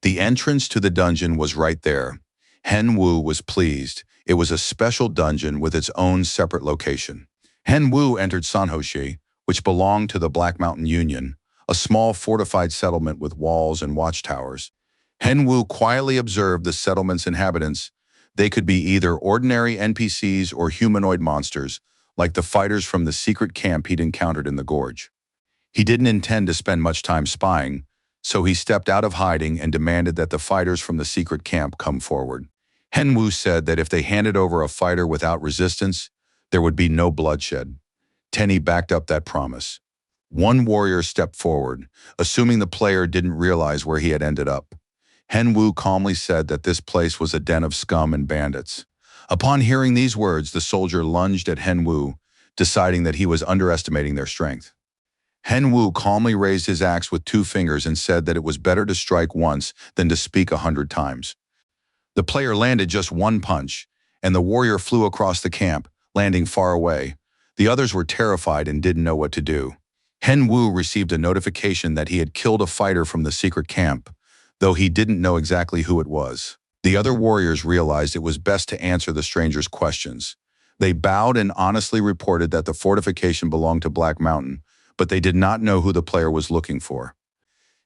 The entrance to the dungeon was right there. Hen Wu was pleased. It was a special dungeon with its own separate location. Hen Wu entered Sanhoshi, which belonged to the Black Mountain Union, a small fortified settlement with walls and watchtowers. Hen Wu quietly observed the settlement's inhabitants. They could be either ordinary NPCs or humanoid monsters, like the fighters from the secret camp he'd encountered in the gorge. He didn't intend to spend much time spying, so he stepped out of hiding and demanded that the fighters from the secret camp come forward. Hen Wu said that if they handed over a fighter without resistance, there would be no bloodshed. Tenny backed up that promise. One warrior stepped forward, assuming the player didn't realize where he had ended up. Hen Wu calmly said that this place was a den of scum and bandits. Upon hearing these words, the soldier lunged at Hen Wu, deciding that he was underestimating their strength. Hen Wu calmly raised his axe with 2 fingers and said that it was better to strike once than to speak 100 times. The player landed just 1 punch, and the warrior flew across the camp, landing far away. The others were terrified and didn't know what to do. Hen Wu received a notification that he had killed a fighter from the secret camp, though he didn't know exactly who it was. The other warriors realized it was best to answer the stranger's questions. They bowed and honestly reported that the fortification belonged to Black Mountain, but they did not know who the player was looking for.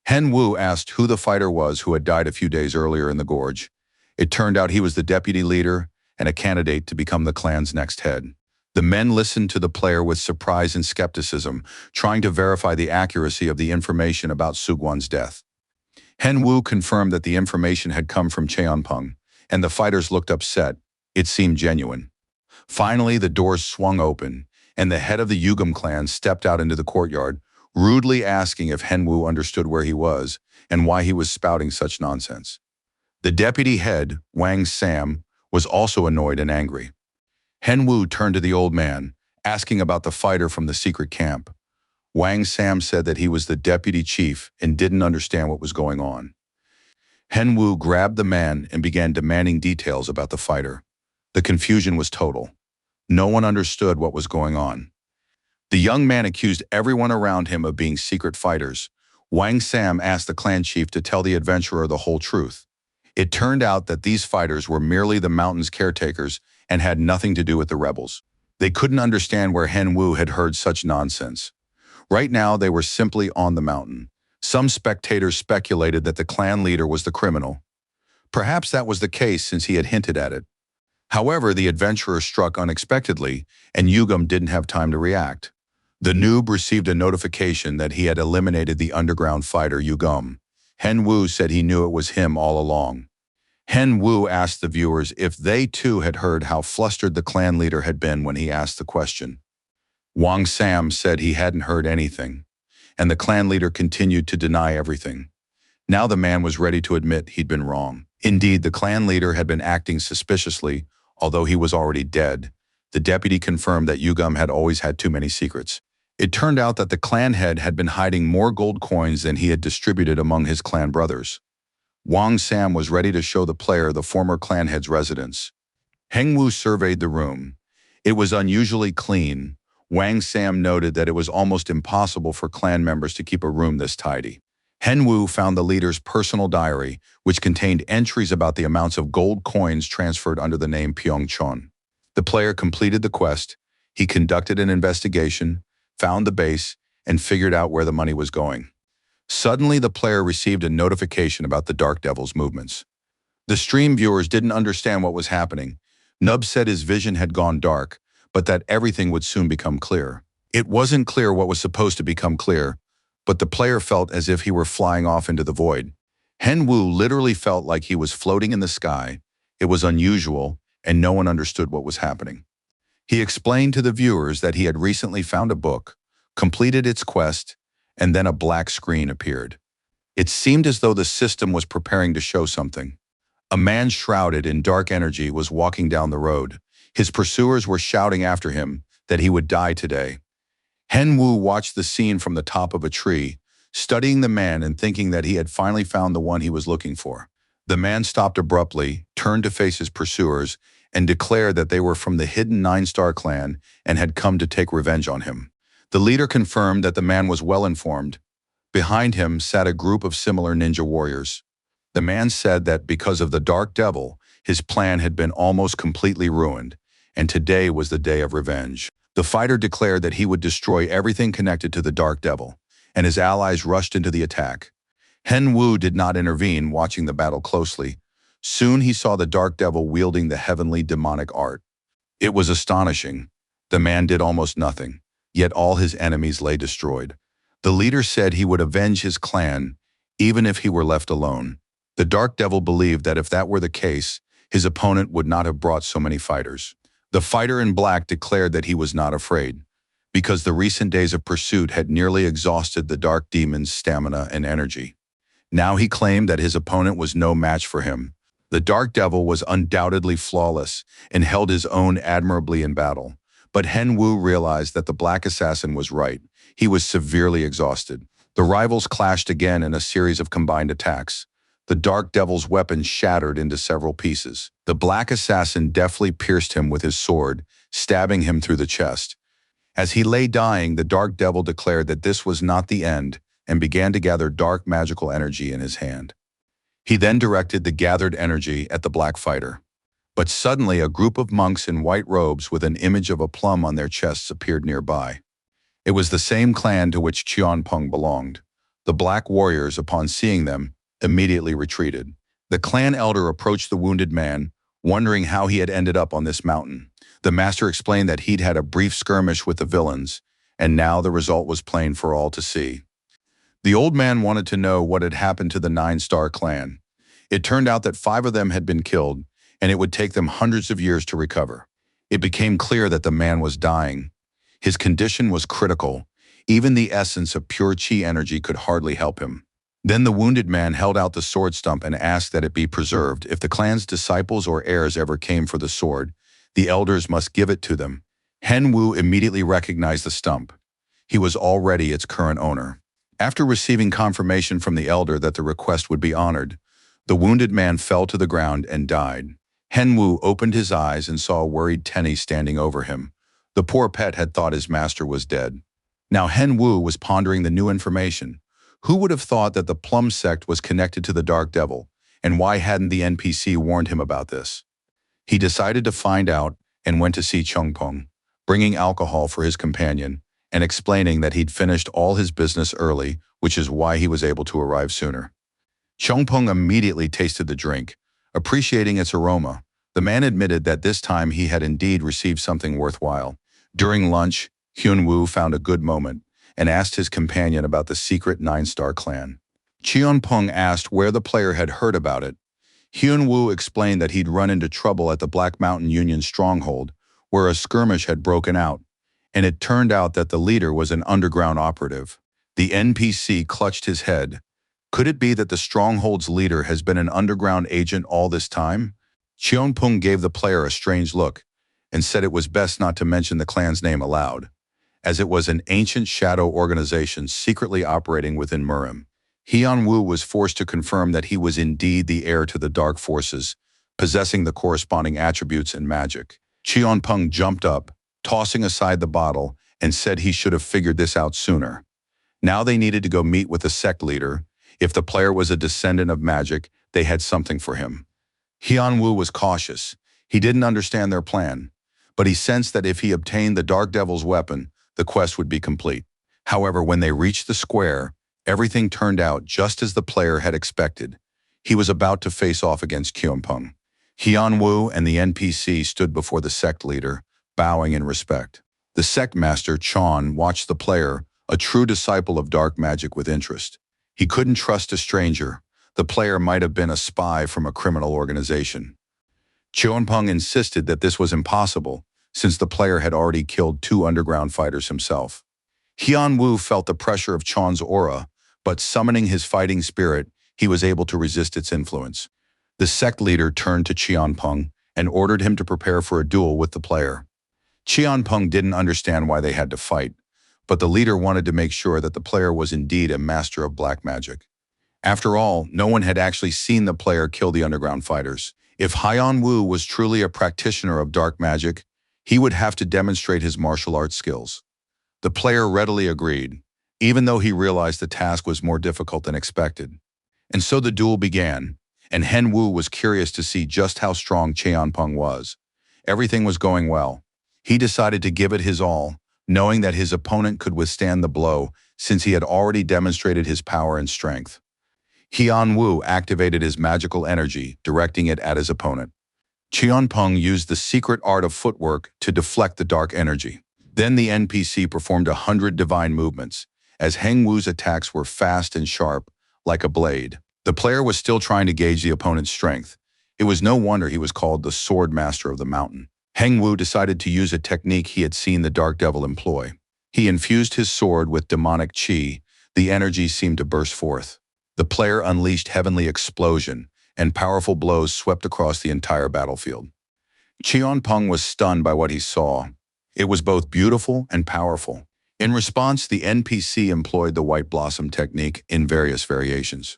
Hen Wu asked who the fighter was who had died a few days earlier in the gorge. It turned out he was the deputy leader and a candidate to become the clan's next head. The men listened to the player with surprise and skepticism, trying to verify the accuracy of the information about Suguan's death. Hen Wu confirmed that the information had come from Cheonpeng, and the fighters looked upset. It seemed genuine. Finally, the doors swung open, and the head of the Yugam clan stepped out into the courtyard, rudely asking if Hen Wu understood where he was and why he was spouting such nonsense. The deputy head, Wang Sam, was also annoyed and angry. Hen Wu turned to the old man, asking about the fighter from the secret camp. Wang Sam said that he was the deputy chief and didn't understand what was going on. Hen Wu grabbed the man and began demanding details about the fighter. The confusion was total. No one understood what was going on. The young man accused everyone around him of being secret fighters. Wang Sam asked the clan chief to tell the adventurer the whole truth. It turned out that these fighters were merely the mountain's caretakers and had nothing to do with the rebels. They couldn't understand where Hen Wu had heard such nonsense. Right now, they were simply on the mountain. Some spectators speculated that the clan leader was the criminal. Perhaps that was the case since he had hinted at it. However, the adventurer struck unexpectedly, and Yugam didn't have time to react. The noob received a notification that he had eliminated the underground fighter Yugam. Hen Wu said he knew it was him all along. Hen Wu asked the viewers if they too had heard how flustered the clan leader had been when he asked the question. Wang Sam said he hadn't heard anything, and the clan leader continued to deny everything. Now the man was ready to admit he'd been wrong. Indeed, the clan leader had been acting suspiciously, although he was already dead. The deputy confirmed that Yugam had always had too many secrets. It turned out that the clan head had been hiding more gold coins than he had distributed among his clan brothers. Wang Sam was ready to show the player the former clan head's residence. Hen Wu surveyed the room. It was unusually clean. Wang Sam noted that it was almost impossible for clan members to keep a room this tidy. Hen Wu found the leader's personal diary, which contained entries about the amounts of gold coins transferred under the name Pyeongchon. The player completed the quest, he conducted an investigation, found the base, and figured out where the money was going. Suddenly, the player received a notification about the Dark Devil's movements. The stream viewers didn't understand what was happening. Nub said his vision had gone dark, but that everything would soon become clear. It wasn't clear what was supposed to become clear, but the player felt as if he were flying off into the void. Hen Wu literally felt like he was floating in the sky. It was unusual, and no one understood what was happening. He explained to the viewers that he had recently found a book, completed its quest, and then a black screen appeared. It seemed as though the system was preparing to show something. A man shrouded in dark energy was walking down the road. His pursuers were shouting after him that he would die today. Hen Wu watched the scene from the top of a tree, studying the man and thinking that he had finally found the one he was looking for. The man stopped abruptly, turned to face his pursuers, and declared that they were from the hidden 9-star clan and had come to take revenge on him. The leader confirmed that the man was well informed. Behind him sat a group of similar ninja warriors. The man said that because of the Dark Devil, his plan had been almost completely ruined, and today was the day of revenge. The fighter declared that he would destroy everything connected to the Dark Devil, and his allies rushed into the attack. Hen Wu did not intervene, watching the battle closely. Soon he saw the Dark Devil wielding the heavenly demonic art. It was astonishing. The man did almost nothing, yet all his enemies lay destroyed. The leader said he would avenge his clan, even if he were left alone. The Dark Devil believed that if that were the case, his opponent would not have brought so many fighters. The fighter in black declared that he was not afraid, because the recent days of pursuit had nearly exhausted the dark demon's stamina and energy. Now he claimed that his opponent was no match for him. The Dark Devil was undoubtedly flawless and held his own admirably in battle. But Hen Wu realized that the black assassin was right. He was severely exhausted. The rivals clashed again in a series of combined attacks. The Dark Devil's weapon shattered into several pieces. The black assassin deftly pierced him with his sword, stabbing him through the chest. As he lay dying, the Dark Devil declared that this was not the end and began to gather dark magical energy in his hand. He then directed the gathered energy at the black fighter. But suddenly a group of monks in white robes with an image of a plum on their chests appeared nearby. It was the same clan to which Cheonpeng belonged. The black warriors, upon seeing them, immediately retreated. The clan elder approached the wounded man, wondering how he had ended up on this mountain. The master explained that he'd had a brief skirmish with the villains, and now the result was plain for all to see. The old man wanted to know what had happened to the 9-star clan. It turned out that 5 of them had been killed, and it would take them hundreds of years to recover. It became clear that the man was dying. His condition was critical. Even the essence of pure chi energy could hardly help him. Then the wounded man held out the sword stump and asked that it be preserved. If the clan's disciples or heirs ever came for the sword, the elders must give it to them. Hen Wu immediately recognized the stump. He was already its current owner. After receiving confirmation from the elder that the request would be honored, the wounded man fell to the ground and died. Hen Wu opened his eyes and saw a worried Tenny standing over him. The poor pet had thought his master was dead. Now Hen Wu was pondering the new information. Who would have thought that the Plum sect was connected to the Dark Devil, and why hadn't the NPC warned him about this? He decided to find out and went to see Cheonpeng, bringing alcohol for his companion and explaining that he'd finished all his business early, which is why he was able to arrive sooner. Cheonpeng immediately tasted the drink, appreciating its aroma. The man admitted that this time he had indeed received something worthwhile. During lunch, Hyun Woo found a good moment and asked his companion about the secret 9-star clan. Cheonpeng asked where the player had heard about it. Hyun Woo explained that he'd run into trouble at the Black Mountain Union stronghold, where a skirmish had broken out, and it turned out that the leader was an underground operative. The NPC clutched his head. Could it be that the stronghold's leader has been an underground agent all this time? Cheonpeng gave the player a strange look and said it was best not to mention the clan's name aloud, as it was an ancient shadow organization secretly operating within Murim. Hyun Woo was forced to confirm that he was indeed the heir to the dark forces, possessing the corresponding attributes and magic. Cheonpeng jumped up, tossing aside the bottle, and said he should have figured this out sooner. Now they needed to go meet with the sect leader. If the player was a descendant of magic, they had something for him. Hyun-woo was cautious. He didn't understand their plan, but he sensed that if he obtained the Dark Devil's weapon, the quest would be complete. However, when they reached the square, everything turned out just as the player had expected. He was about to face off against Kyunpung. Hyun-woo and the NPC stood before the sect leader, bowing in respect. The sect master, Chon, watched the player, a true disciple of dark magic, with interest. He couldn't trust a stranger. The player might have been a spy from a criminal organization. Kyunpung insisted that this was impossible, since the player had already killed 2 underground fighters himself. Hyun-woo felt the pressure of Chon's aura, but summoning his fighting spirit, he was able to resist its influence. The sect leader turned to Kyunpung and ordered him to prepare for a duel with the player. Kyunpung didn't understand why they had to fight, but the leader wanted to make sure that the player was indeed a master of black magic. After all, no one had actually seen the player kill the underground fighters. If Hyun-woo was truly a practitioner of dark magic, he would have to demonstrate his martial arts skills. The player readily agreed, even though he realized the task was more difficult than expected. And so the duel began, and Hyun-woo was curious to see just how strong Kyunpung was. Everything was going well. He decided to give it his all, knowing that his opponent could withstand the blow since he had already demonstrated his power and strength. Hyun-woo activated his magical energy, directing it at his opponent. Kyunpung used the secret art of footwork to deflect the dark energy. Then the NPC performed 100 divine movements, as Hyun-woo's attacks were fast and sharp, like a blade. The player was still trying to gauge the opponent's strength. It was no wonder he was called the Sword Master of the Mountain. Hyun-woo decided to use a technique he had seen the Dark Devil employ. He infused his sword with demonic chi. The energy seemed to burst forth. The player unleashed heavenly explosion, and powerful blows swept across the entire battlefield. Kyunpung was stunned by what he saw. It was both beautiful and powerful. In response, the NPC employed the White Blossom technique in various variations.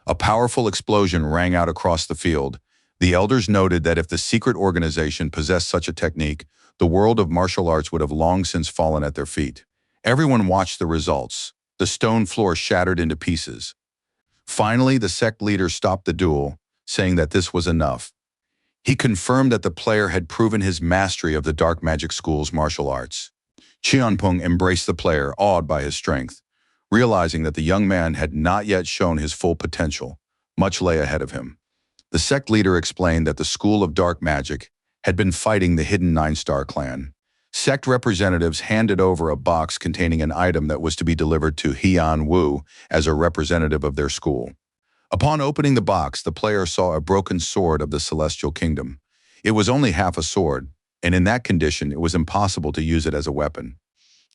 A powerful explosion rang out across the field. The elders noted that if the secret organization possessed such a technique, the world of martial arts would have long since fallen at their feet. Everyone watched the results. The stone floor shattered into pieces. Finally, the sect leader stopped the duel, saying that this was enough. He confirmed that the player had proven his mastery of the dark magic school's martial arts. Kyunpung embraced the player, awed by his strength. Realizing that the young man had not yet shown his full potential, much lay ahead of him. The sect leader explained that the School of Dark Magic had been fighting the hidden 9-star clan. Sect representatives handed over a box containing an item that was to be delivered to Hyun-woo as a representative of their school. Upon opening the box, the player saw a broken sword of the Celestial Kingdom. It was only half a sword, and in that condition it was impossible to use it as a weapon.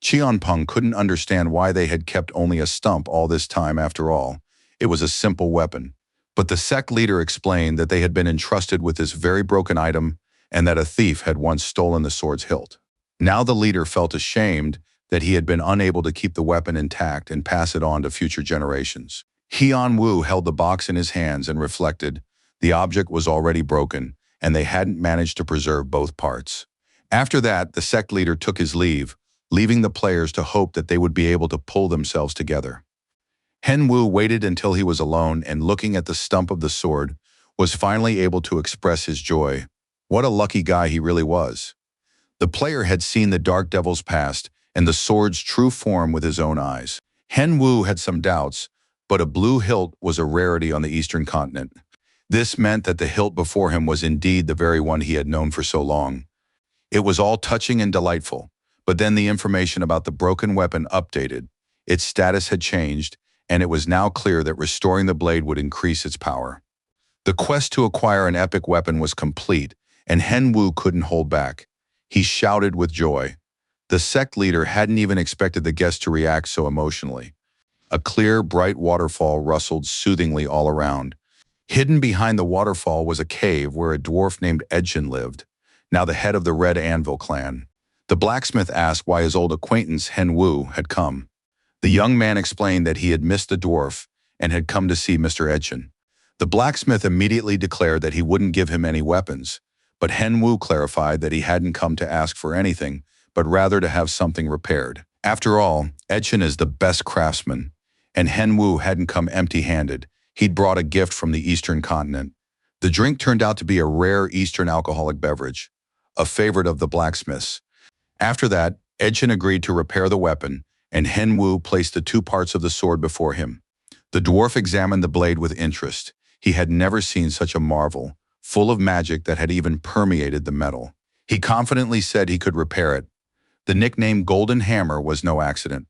Kyunpung couldn't understand why they had kept only a stump all this time. After all, it was a simple weapon. But the sect leader explained that they had been entrusted with this very broken item and that a thief had once stolen the sword's hilt. Now the leader felt ashamed that he had been unable to keep the weapon intact and pass it on to future generations. Hyun-woo held the box in his hands and reflected. The object was already broken, and they hadn't managed to preserve both parts. After that, the sect leader took his leave, leaving the players to hope that they would be able to pull themselves together. Hyun-woo waited until he was alone and, looking at the stump of the sword, was finally able to express his joy. What a lucky guy he really was. The player had seen the Dark Devil's past and the sword's true form with his own eyes. Hyun-woo had some doubts, but a blue hilt was a rarity on the Eastern continent. This meant that the hilt before him was indeed the very one he had known for so long. It was all touching and delightful, but then the information about the broken weapon updated. Its status had changed, and it was now clear that restoring the blade would increase its power. The quest to acquire an epic weapon was complete, and Hyun-woo couldn't hold back. He shouted with joy. The sect leader hadn't even expected the guest to react so emotionally. A clear, bright waterfall rustled soothingly all around. Hidden behind the waterfall was a cave where a dwarf named Edchin lived, now the head of the Red Anvil clan. The blacksmith asked why his old acquaintance Hyun-woo had come. The young man explained that he had missed the dwarf and had come to see Mr. Edchin. The blacksmith immediately declared that he wouldn't give him any weapons, but Hyun-woo clarified that he hadn't come to ask for anything, but rather to have something repaired. After all, Edchin is the best craftsman, and Henwu hadn't come empty-handed. He'd brought a gift from the Eastern continent. The drink turned out to be a rare Eastern alcoholic beverage, a favorite of the blacksmiths. After that, Edchin agreed to repair the weapon, and Henwu placed the two parts of the sword before him. The dwarf examined the blade with interest. He had never seen such a marvel, full of magic that had even permeated the metal. He confidently said he could repair it. The nickname Golden Hammer was no accident.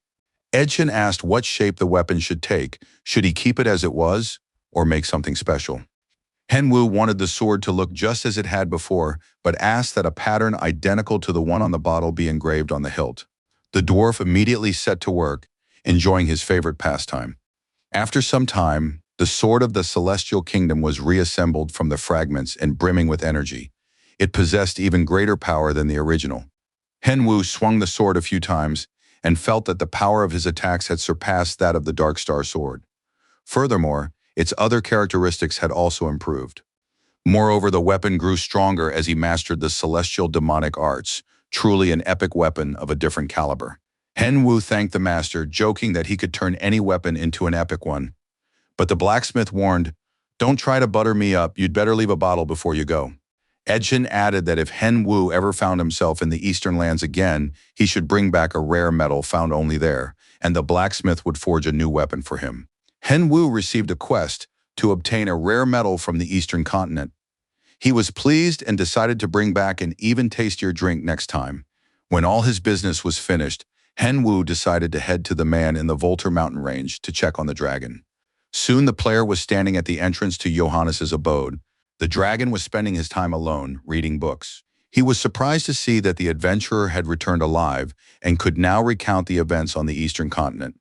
Edchin asked what shape the weapon should take. Should he keep it as it was, or make something special? Henwu wanted the sword to look just as it had before, but asked that a pattern identical to the one on the bottle be engraved on the hilt. The dwarf immediately set to work, enjoying his favorite pastime. After some time, the sword of the Celestial Kingdom was reassembled from the fragments and brimming with energy. It possessed even greater power than the original. Henwu swung the sword a few times and felt that the power of his attacks had surpassed that of the Dark Star sword. Furthermore, its other characteristics had also improved. Moreover, the weapon grew stronger as he mastered the celestial demonic arts, truly an epic weapon of a different caliber. Henwu thanked the master, joking that he could turn any weapon into an epic one. But the blacksmith warned, "Don't try to butter me up, you'd better leave a bottle before you go." Edchin added that if Henwu ever found himself in the Eastern lands again, he should bring back a rare metal found only there, and the blacksmith would forge a new weapon for him. Henwu received a quest to obtain a rare metal from the Eastern continent. He was pleased and decided to bring back an even tastier drink next time. When all his business was finished, Henwu decided to head to the man in the Volter mountain range to check on the dragon. Soon the player was standing at the entrance to Johannes's abode. The dragon was spending his time alone, reading books. He was surprised to see that the adventurer had returned alive and could now recount the events on the Eastern continent.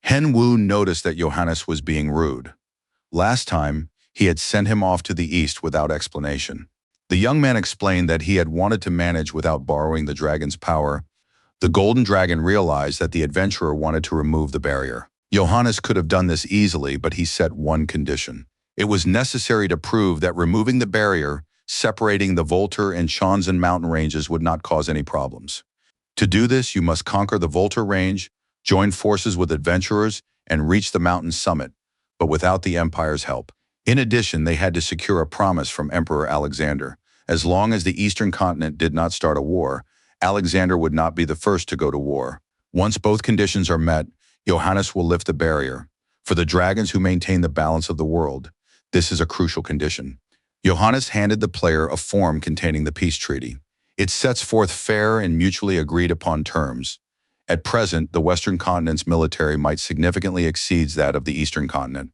Henwu noticed that Johannes was being rude. Last time, he had sent him off to the east without explanation. The young man explained that he had wanted to manage without borrowing the dragon's power. The golden dragon realized that the adventurer wanted to remove the barrier. Johannes could have done this easily, but he set one condition. It was necessary to prove that removing the barrier, separating the Volter and Shanzhen mountain ranges would not cause any problems. To do this, you must conquer the Volter range, join forces with adventurers, and reach the mountain summit, but without the Empire's help. In addition, they had to secure a promise from Emperor Alexander. As long as the Eastern continent did not start a war, Alexander would not be the first to go to war. Once both conditions are met, Johannes will lift the barrier. For the dragons who maintain the balance of the world, this is a crucial condition. Johannes handed the player a form containing the peace treaty. It sets forth fair and mutually agreed upon terms. At present, the Western continent's military might significantly exceed that of the Eastern continent.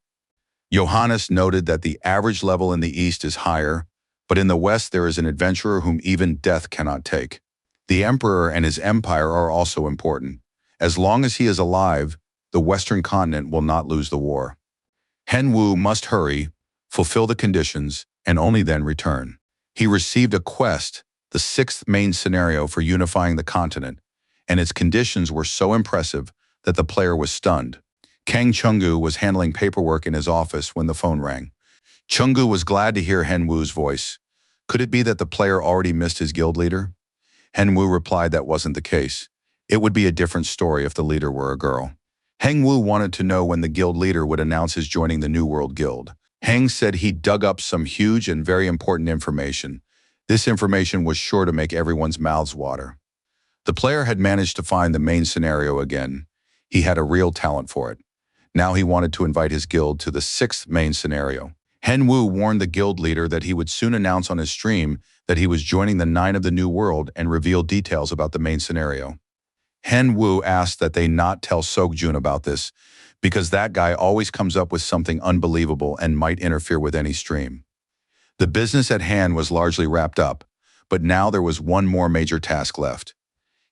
Johannes noted that the average level in the East is higher, but in the West there is an adventurer whom even death cannot take. The Emperor and his empire are also important. As long as he is alive, the Western continent will not lose the war. Henwu must hurry, fulfill the conditions, and only then return. He received a quest, the sixth main scenario for unifying the continent, and its conditions were so impressive that the player was stunned. Kang Chungu was handling paperwork in his office when the phone rang. Chungu was glad to hear Henwu's voice. Could it be that the player already missed his guild leader? Henwu replied that wasn't the case. It would be a different story if the leader were a girl. Henwu wanted to know when the guild leader would announce his joining the New World Guild. Heng said he dug up some huge and very important information. This information was sure to make everyone's mouths water. The player had managed to find the main scenario again. He had a real talent for it. Now he wanted to invite his guild to the sixth main scenario. Henwu warned the guild leader that he would soon announce on his stream that he was joining the Nine of the New World and reveal details about the main scenario. Henwu asked that they not tell Sogjun about this, because that guy always comes up with something unbelievable and might interfere with any stream. The business at hand was largely wrapped up, but now there was one more major task left.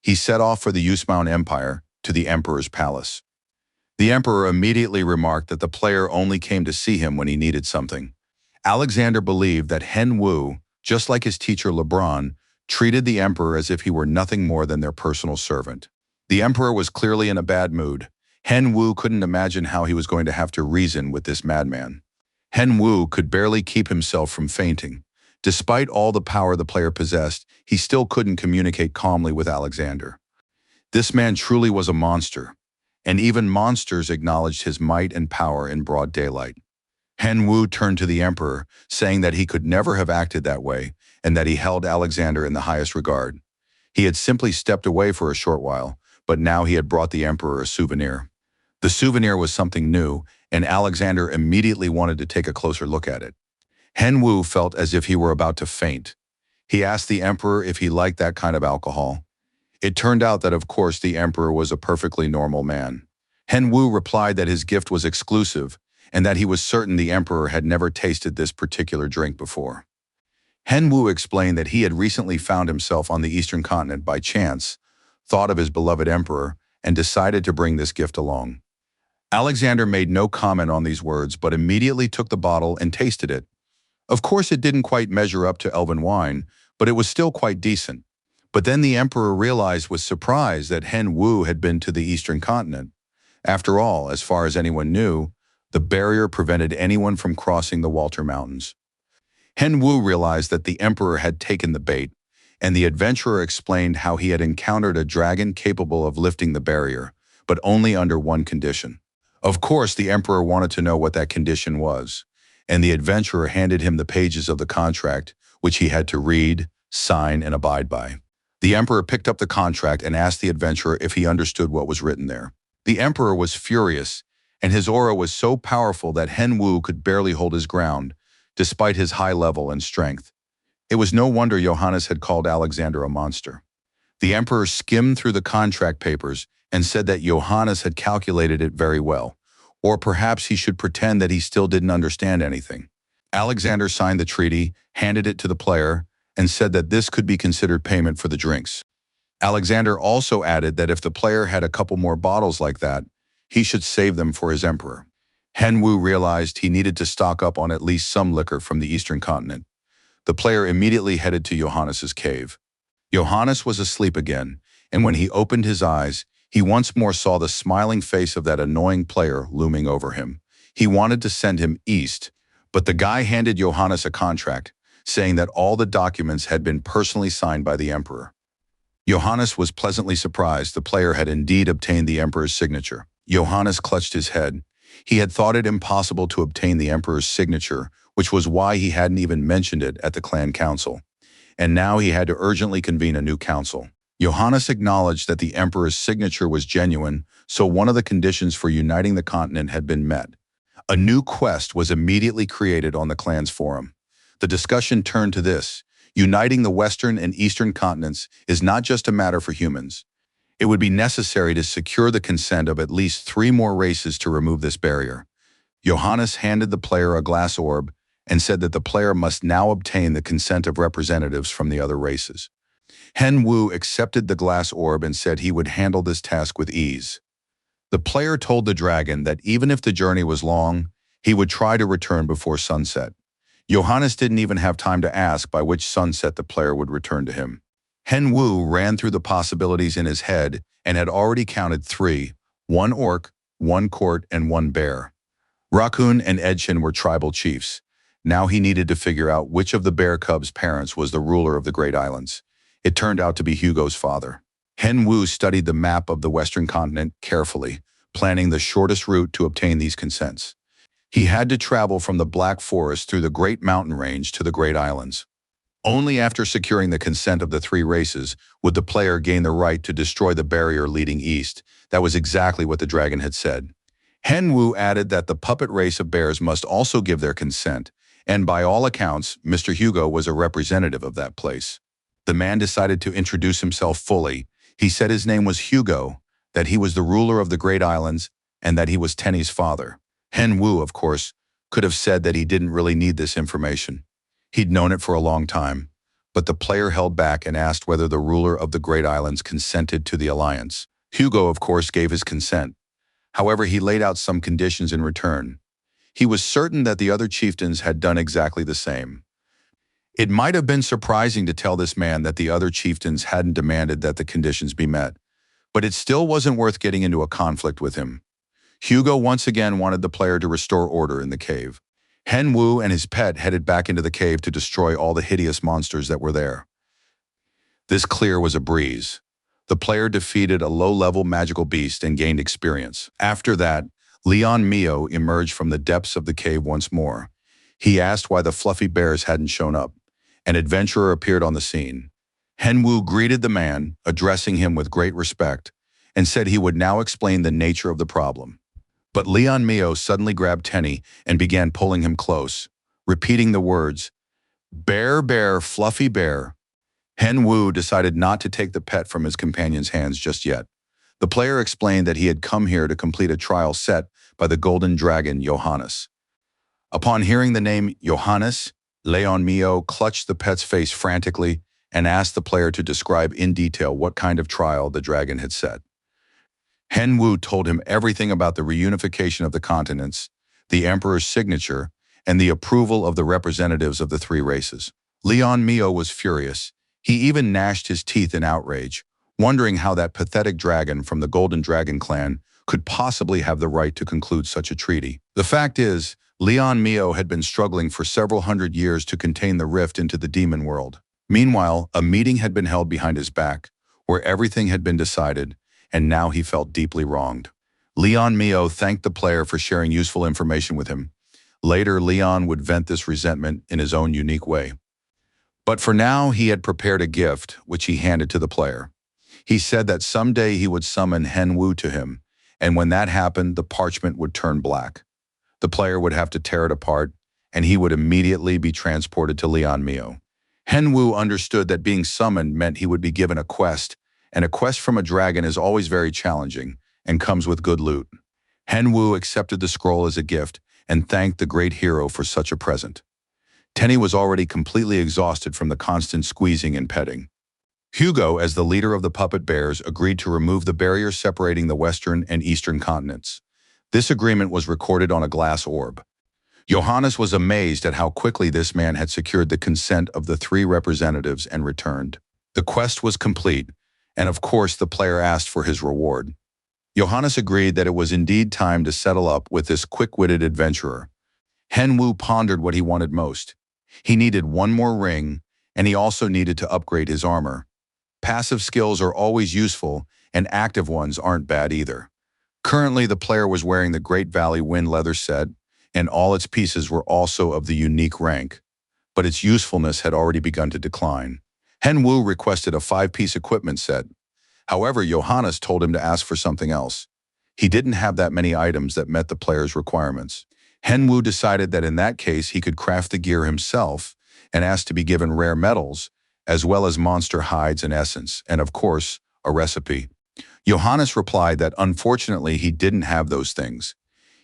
He set off for the Yusmaun Empire, to the Emperor's palace. The Emperor immediately remarked that the player only came to see him when he needed something. Alexander believed that Henwu, just like his teacher LeBron, treated the Emperor as if he were nothing more than their personal servant. The Emperor was clearly in a bad mood. Henwu couldn't imagine how he was going to have to reason with this madman. Henwu could barely keep himself from fainting. Despite all the power the player possessed, he still couldn't communicate calmly with Alexander. This man truly was a monster, and even monsters acknowledged his might and power in broad daylight. Hen Wu turned to the emperor, saying that he could never have acted that way and that he held Alexander in the highest regard. He had simply stepped away for a short while, but now he had brought the emperor a souvenir. The souvenir was something new, and Alexander immediately wanted to take a closer look at it. Hen Wu felt as if he were about to faint. He asked the emperor if he liked that kind of alcohol. It turned out that, of course, the emperor was a perfectly normal man. Hen Wu replied that his gift was exclusive and that he was certain the emperor had never tasted this particular drink before. Hen Wu explained that he had recently found himself on the eastern continent by chance, thought of his beloved emperor, and decided to bring this gift along. Alexander made no comment on these words, but immediately took the bottle and tasted it. Of course, it didn't quite measure up to elven wine, but it was still quite decent. But then the emperor realized with surprise that Hen Wu had been to the eastern continent. After all, as far as anyone knew, the barrier prevented anyone from crossing the Walter Mountains. Hen Wu realized that the emperor had taken the bait, and the adventurer explained how he had encountered a dragon capable of lifting the barrier, but only under one condition. Of course, the emperor wanted to know what that condition was, and the adventurer handed him the pages of the contract, which he had to read, sign, and abide by. The emperor picked up the contract and asked the adventurer if he understood what was written there. The emperor was furious, and his aura was so powerful that Hen Wu could barely hold his ground, despite his high level and strength. It was no wonder Johannes had called Alexander a monster. The emperor skimmed through the contract papers and said that Johannes had calculated it very well, or perhaps he should pretend that he still didn't understand anything. Alexander signed the treaty, handed it to the player, and said that this could be considered payment for the drinks. Alexander also added that if the player had a couple more bottles like that, he should save them for his emperor. Hen Wu realized he needed to stock up on at least some liquor from the eastern continent. The player immediately headed to Johannes's cave. Johannes was asleep again, and when he opened his eyes, he once more saw the smiling face of that annoying player looming over him. He wanted to send him east, but the guy handed Johannes a contract, saying that all the documents had been personally signed by the emperor. Johannes was pleasantly surprised the player had indeed obtained the emperor's signature. Johannes clutched his head. He had thought it impossible to obtain the emperor's signature, which was why he hadn't even mentioned it at the clan council. And now he had to urgently convene a new council. Johannes acknowledged that the emperor's signature was genuine, so one of the conditions for uniting the continent had been met. A new quest was immediately created on the clan's forum. The discussion turned to this: uniting the western and eastern continents is not just a matter for humans. It would be necessary to secure the consent of at least 3 more races to remove this barrier. Johannes handed the player a glass orb and said that the player must now obtain the consent of representatives from the other races. Hen Wu accepted the glass orb and said he would handle this task with ease. The player told the dragon that even if the journey was long, he would try to return before sunset. Johannes didn't even have time to ask by which sunset the player would return to him. Hen Wu ran through the possibilities in his head and had already counted 3, 1 orc, 1 court, and 1 bear. Raccoon and Edshin were tribal chiefs. Now he needed to figure out which of the bear cubs' parents was the ruler of the Great Islands. It turned out to be Hugo's father. Hen Wu studied the map of the western continent carefully, planning the shortest route to obtain these consents. He had to travel from the Black Forest through the Great Mountain Range to the Great Islands. Only after securing the consent of the 3 races would the player gain the right to destroy the barrier leading east. That was exactly what the dragon had said. Hen Wu added that the puppet race of bears must also give their consent, and by all accounts, Mr. Hugo was a representative of that place. The man decided to introduce himself fully. He said his name was Hugo, that he was the ruler of the Great Islands, and that he was Tenny's father. Hen Wu, of course, could have said that he didn't really need this information. He'd known it for a long time, but the player held back and asked whether the ruler of the Great Islands consented to the alliance. Hugo, of course, gave his consent. However, he laid out some conditions in return. He was certain that the other chieftains had done exactly the same. It might have been surprising to tell this man that the other chieftains hadn't demanded that the conditions be met, but it still wasn't worth getting into a conflict with him. Hugo once again wanted the player to restore order in the cave. Hen Wu and his pet headed back into the cave to destroy all the hideous monsters that were there. This clear was a breeze. The player defeated a low-level magical beast and gained experience. After that, Leon Mio emerged from the depths of the cave once more. He asked why the fluffy bears hadn't shown up. An adventurer appeared on the scene. Hen Wu greeted the man, addressing him with great respect, and said he would now explain the nature of the problem. But Leon Mio suddenly grabbed Tenny and began pulling him close, repeating the words, "Bear, bear, fluffy bear." Hen Wu decided not to take the pet from his companion's hands just yet. The player explained that he had come here to complete a trial set by the golden dragon Johannes. Upon hearing the name Johannes, Leon Mio clutched the pet's face frantically and asked the player to describe in detail what kind of trial the dragon had set. Hen Wu told him everything about the reunification of the continents, the emperor's signature, and the approval of the representatives of the three races. Leon Mio was furious. He even gnashed his teeth in outrage, wondering how that pathetic dragon from the Golden Dragon clan could possibly have the right to conclude such a treaty. The fact is, Leon Mio had been struggling for several hundred years to contain the rift into the demon world. Meanwhile, a meeting had been held behind his back, where everything had been decided, and now he felt deeply wronged. Leon Mio thanked the player for sharing useful information with him. Later, Leon would vent this resentment in his own unique way. But for now, he had prepared a gift, which he handed to the player. He said that someday he would summon Hen Wu to him, and when that happened, the parchment would turn black. The player would have to tear it apart, and he would immediately be transported to Leon Mio. Hen Wu understood that being summoned meant he would be given a quest, and a quest from a dragon is always very challenging and comes with good loot. Hen Wu accepted the scroll as a gift and thanked the great hero for such a present. Tenny was already completely exhausted from the constant squeezing and petting. Hugo, as the leader of the puppet bears, agreed to remove the barrier separating the western and eastern continents. This agreement was recorded on a glass orb. Johannes was amazed at how quickly this man had secured the consent of the three representatives and returned. The quest was complete, and of course the player asked for his reward. Johannes agreed that it was indeed time to settle up with this quick-witted adventurer. Hen Wu pondered what he wanted most. He needed one more ring, and he also needed to upgrade his armor. Passive skills are always useful, and active ones aren't bad either. Currently, the player was wearing the Great Valley Wind leather set, and all its pieces were also of the unique rank, but its usefulness had already begun to decline. Hen Wu requested a 5-piece equipment set. However, Johannes told him to ask for something else. He didn't have that many items that met the player's requirements. Hen Wu decided that in that case he could craft the gear himself and asked to be given rare metals, as well as monster hides and essence, and of course, a recipe. Johannes replied that unfortunately he didn't have those things.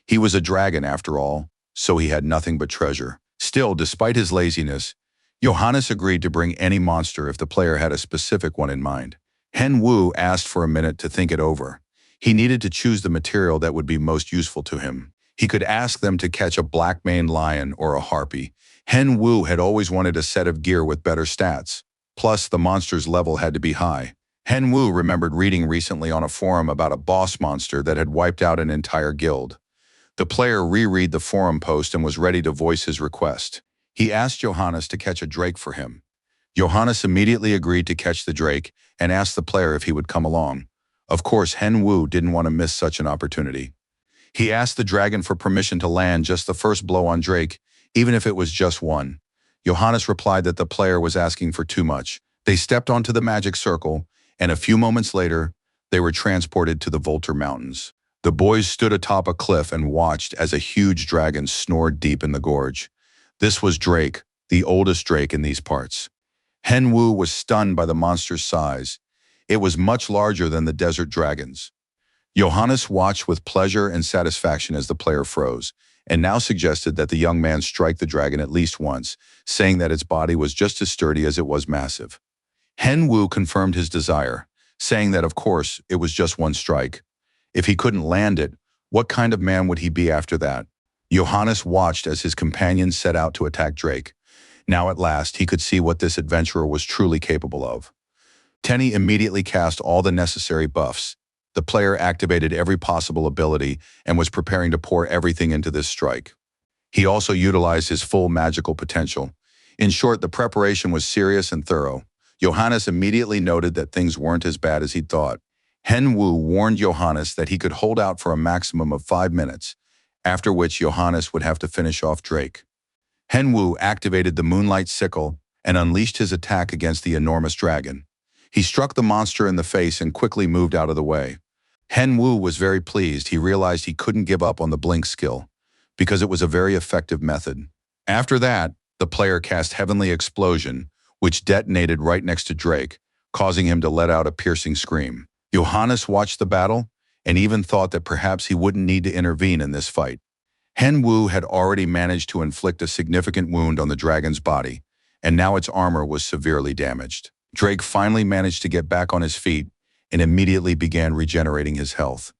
He was a dragon after all, so he had nothing but treasure. Still, despite his laziness, Johannes agreed to bring any monster if the player had a specific one in mind. Hen Wu asked for a minute to think it over. He needed to choose the material that would be most useful to him. He could ask them to catch a black-maned lion or a harpy. Hen Wu had always wanted a set of gear with better stats. Plus, the monster's level had to be high. Hen Wu remembered reading recently on a forum about a boss monster that had wiped out an entire guild. The player reread the forum post and was ready to voice his request. He asked Johannes to catch a drake for him. Johannes immediately agreed to catch the drake and asked the player if he would come along. Of course, Hen Wu didn't want to miss such an opportunity. He asked the dragon for permission to land just the first blow on Drake, even if it was just one. Johannes replied that the player was asking for too much. They stepped onto the magic circle, and a few moments later, they were transported to the Volter Mountains. The boys stood atop a cliff and watched as a huge dragon snored deep in the gorge. This was Drake, the oldest drake in these parts. Hen Wu was stunned by the monster's size. It was much larger than the desert dragons. Johannes watched with pleasure and satisfaction as the player froze, and now suggested that the young man strike the dragon at least once, saying that its body was just as sturdy as it was massive. Hen Wu confirmed his desire, saying that of course it was just one strike. If he couldn't land it, what kind of man would he be after that? Johannes watched as his companions set out to attack Drake. Now at last he could see what this adventurer was truly capable of. Tenny immediately cast all the necessary buffs. The player activated every possible ability and was preparing to pour everything into this strike. He also utilized his full magical potential. In short, the preparation was serious and thorough. Johannes immediately noted that things weren't as bad as he'd thought. Hen Wu warned Johannes that he could hold out for a maximum of 5 minutes, after which Johannes would have to finish off Drake. Hen Wu activated the Moonlight Sickle and unleashed his attack against the enormous dragon. He struck the monster in the face and quickly moved out of the way. Hen Wu was very pleased. He realized he couldn't give up on the blink skill, because it was a very effective method. After that, the player cast Heavenly Explosion, which detonated right next to Drake, causing him to let out a piercing scream. Johannes watched the battle and even thought that perhaps he wouldn't need to intervene in this fight. Hen Wu had already managed to inflict a significant wound on the dragon's body, and now its armor was severely damaged. Drake finally managed to get back on his feet and immediately began regenerating his health.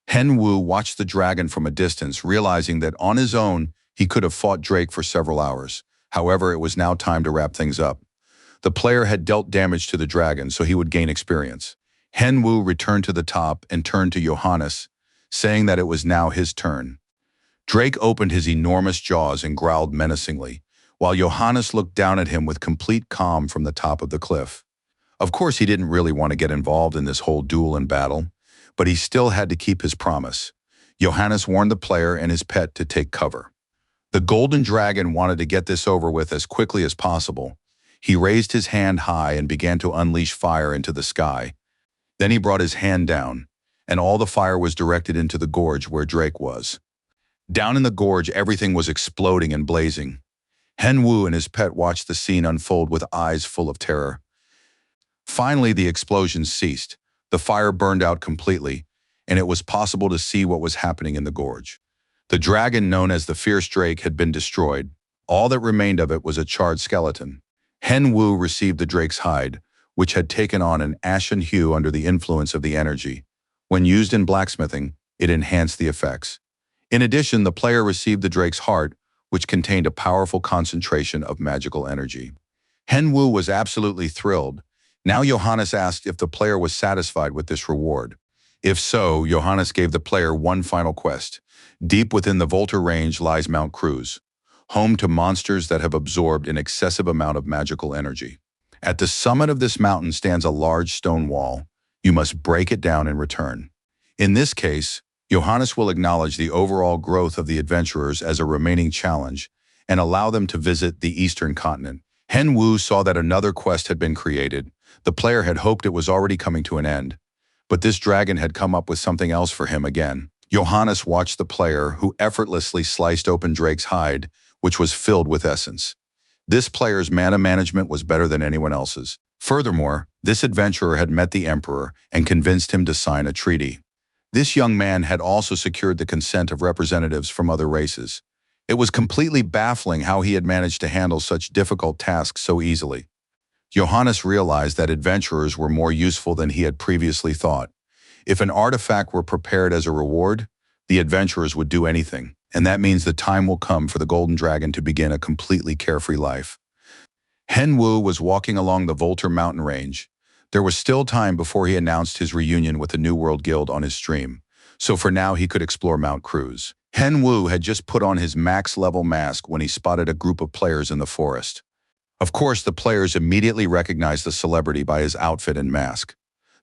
Hen Wu watched the dragon from a distance, realizing that on his own, he could have fought Drake for several hours. However, it was now time to wrap things up. The player had dealt damage to the dragon, so he would gain experience. Hen Wu returned to the top and turned to Johannes, saying that it was now his turn. Drake opened his enormous jaws and growled menacingly, while Johannes looked down at him with complete calm from the top of the cliff. Of course, he didn't really want to get involved in this whole duel and battle, but he still had to keep his promise. Johannes warned the player and his pet to take cover. The golden dragon wanted to get this over with as quickly as possible. He raised his hand high and began to unleash fire into the sky. Then he brought his hand down, and all the fire was directed into the gorge where Drake was. Down in the gorge, everything was exploding and blazing. Hen Wu and his pet watched the scene unfold with eyes full of terror. Finally, the explosions ceased. The fire burned out completely, and it was possible to see what was happening in the gorge. The dragon known as the Fierce Drake had been destroyed. All that remained of it was a charred skeleton. Hen Wu received the drake's hide, which had taken on an ashen hue under the influence of the energy. When used in blacksmithing, it enhanced the effects. In addition, the player received the drake's heart, which contained a powerful concentration of magical energy. Hen Wu was absolutely thrilled. Now Johannes asked if the player was satisfied with this reward. If so, Johannes gave the player one final quest. Deep within the Volta range lies Mount Cruz, home to monsters that have absorbed an excessive amount of magical energy. At the summit of this mountain stands a large stone wall. You must break it down in return. In this case, Johannes will acknowledge the overall growth of the adventurers as a remaining challenge and allow them to visit the eastern continent. Hen Wu saw that another quest had been created. The player had hoped it was already coming to an end, but this dragon had come up with something else for him again. Johannes watched the player, who effortlessly sliced open Drake's hide, which was filled with essence. This player's mana management was better than anyone else's. Furthermore, this adventurer had met the Emperor and convinced him to sign a treaty. This young man had also secured the consent of representatives from other races. It was completely baffling how he had managed to handle such difficult tasks so easily. Johannes realized that adventurers were more useful than he had previously thought. If an artifact were prepared as a reward, the adventurers would do anything, and that means the time will come for the Golden Dragon to begin a completely carefree life. Hen Wu was walking along the Volta mountain range. There was still time before he announced his reunion with the New World Guild on his stream, so for now he could explore Mount Cruz. Hen Wu had just put on his max-level mask when he spotted a group of players in the forest. Of course, the players immediately recognized the celebrity by his outfit and mask.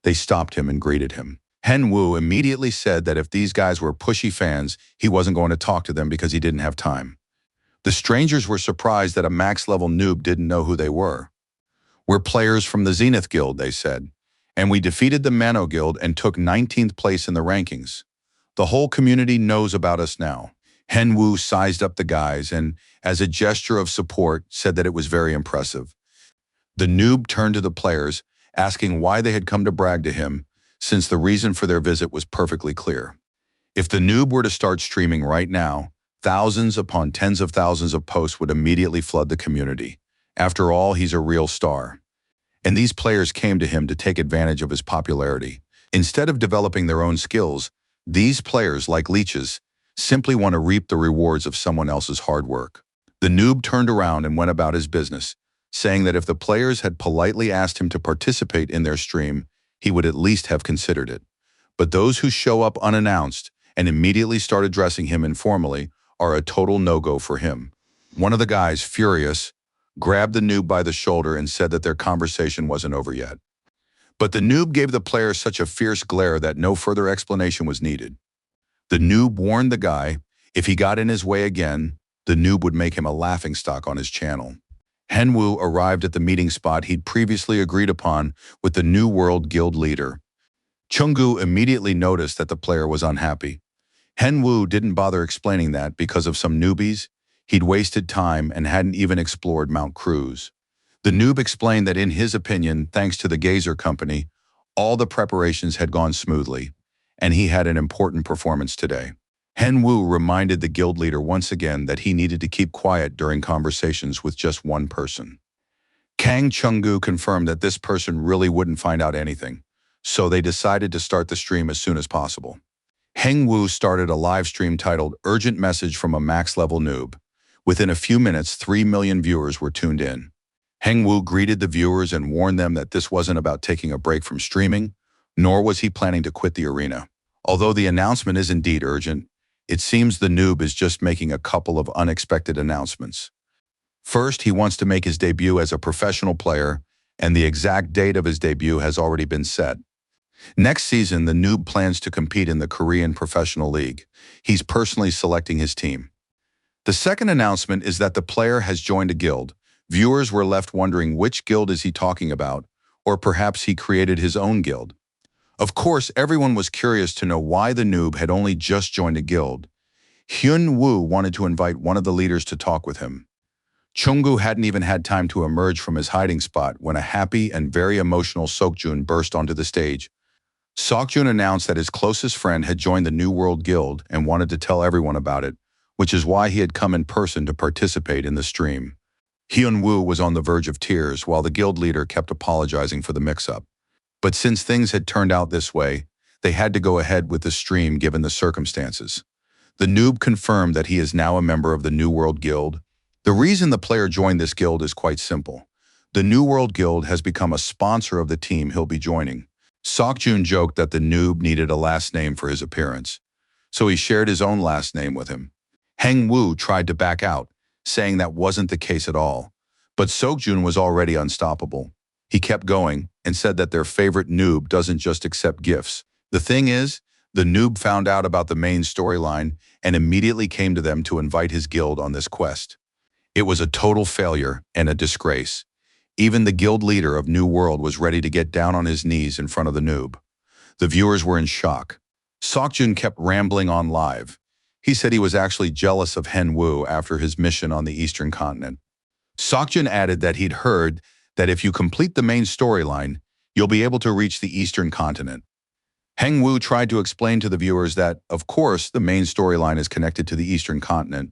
They stopped him and greeted him. Hen Wu immediately said that if these guys were pushy fans, he wasn't going to talk to them because he didn't have time. The strangers were surprised that a max-level noob didn't know who they were. "We're players from the Zenith Guild," they said, "and we defeated the Mano Guild and took 19th place in the rankings. The whole community knows about us now." Hen Wu sized up the guys and, as a gesture of support, said that it was very impressive. The noob turned to the players, asking why they had come to brag to him, since the reason for their visit was perfectly clear. If the noob were to start streaming right now, thousands upon tens of thousands of posts would immediately flood the community. After all, he's a real star. And these players came to him to take advantage of his popularity. Instead of developing their own skills, these players, like leeches, simply want to reap the rewards of someone else's hard work. The noob turned around and went about his business, saying that if the players had politely asked him to participate in their stream, he would at least have considered it. But those who show up unannounced and immediately start addressing him informally are a total no-go for him. One of the guys, furious, grabbed the noob by the shoulder and said that their conversation wasn't over yet. But the noob gave the player such a fierce glare that no further explanation was needed. The noob warned the guy, if he got in his way again, the noob would make him a laughingstock on his channel. Henwoo arrived at the meeting spot he'd previously agreed upon with the New World Guild leader. Chunggu immediately noticed that the player was unhappy. Henwoo didn't bother explaining that because of some newbies, he'd wasted time and hadn't even explored Mount Cruz. The noob explained that in his opinion, thanks to the Gazer Company, all the preparations had gone smoothly, and he had an important performance today. Henwoo reminded the guild leader once again that he needed to keep quiet during conversations with just one person. Kang Chunggu confirmed that this person really wouldn't find out anything, so they decided to start the stream as soon as possible. Henwoo started a live stream titled Urgent Message from a Max-Level Noob. Within a few minutes, 3 million viewers were tuned in. Henwoo greeted the viewers and warned them that this wasn't about taking a break from streaming, nor was he planning to quit the arena. Although the announcement is indeed urgent, it seems the noob is just making a couple of unexpected announcements. First, he wants to make his debut as a professional player, and the exact date of his debut has already been set. Next season, the noob plans to compete in the Korean Professional League. He's personally selecting his team. The second announcement is that the player has joined a guild. Viewers were left wondering which guild is he talking about, or perhaps he created his own guild. Of course, everyone was curious to know why the noob had only just joined a guild. Hyun Woo wanted to invite one of the leaders to talk with him. Chunggu hadn't even had time to emerge from his hiding spot when a happy and very emotional Seokjun burst onto the stage. Seokjun announced that his closest friend had joined the New World Guild and wanted to tell everyone about it, which is why he had come in person to participate in the stream. Hyun Woo was on the verge of tears while the guild leader kept apologizing for the mix-up. But since things had turned out this way, they had to go ahead with the stream given the circumstances. The noob confirmed that he is now a member of the New World Guild. The reason the player joined this guild is quite simple. The New World Guild has become a sponsor of the team he'll be joining. Seokjun joked that the noob needed a last name for his appearance, so he shared his own last name with him. Henwoo tried to back out, saying that wasn't the case at all, but Seokjun was already unstoppable. He kept going and said that their favorite noob doesn't just accept gifts. The thing is, the noob found out about the main storyline and immediately came to them to invite his guild on this quest. It was a total failure and a disgrace. Even the guild leader of New World was ready to get down on his knees in front of the noob. The viewers were in shock. Seokjun kept rambling on live. He said he was actually jealous of Henwoo after his mission on the Eastern Continent. Seokjun added that he'd heard that if you complete the main storyline, you'll be able to reach the Eastern Continent. Henwoo tried to explain to the viewers that, of course, the main storyline is connected to the Eastern Continent,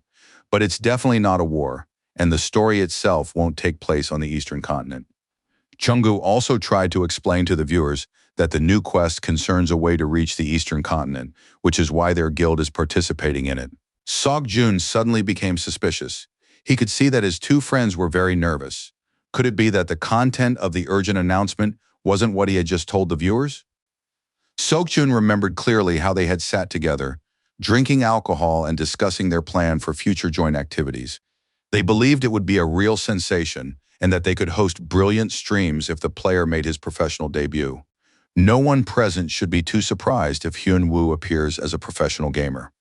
but it's definitely not a war, and the story itself won't take place on the Eastern Continent. Chunggu also tried to explain to the viewers that the new quest concerns a way to reach the Eastern Continent, which is why their guild is participating in it. Seokjun suddenly became suspicious. He could see that his two friends were very nervous. Could it be that the content of the urgent announcement wasn't what he had just told the viewers? Seokjun remembered clearly how they had sat together, drinking alcohol and discussing their plan for future joint activities. They believed it would be a real sensation and that they could host brilliant streams if the player made his professional debut. No one present should be too surprised if Hyun Woo appears as a professional gamer.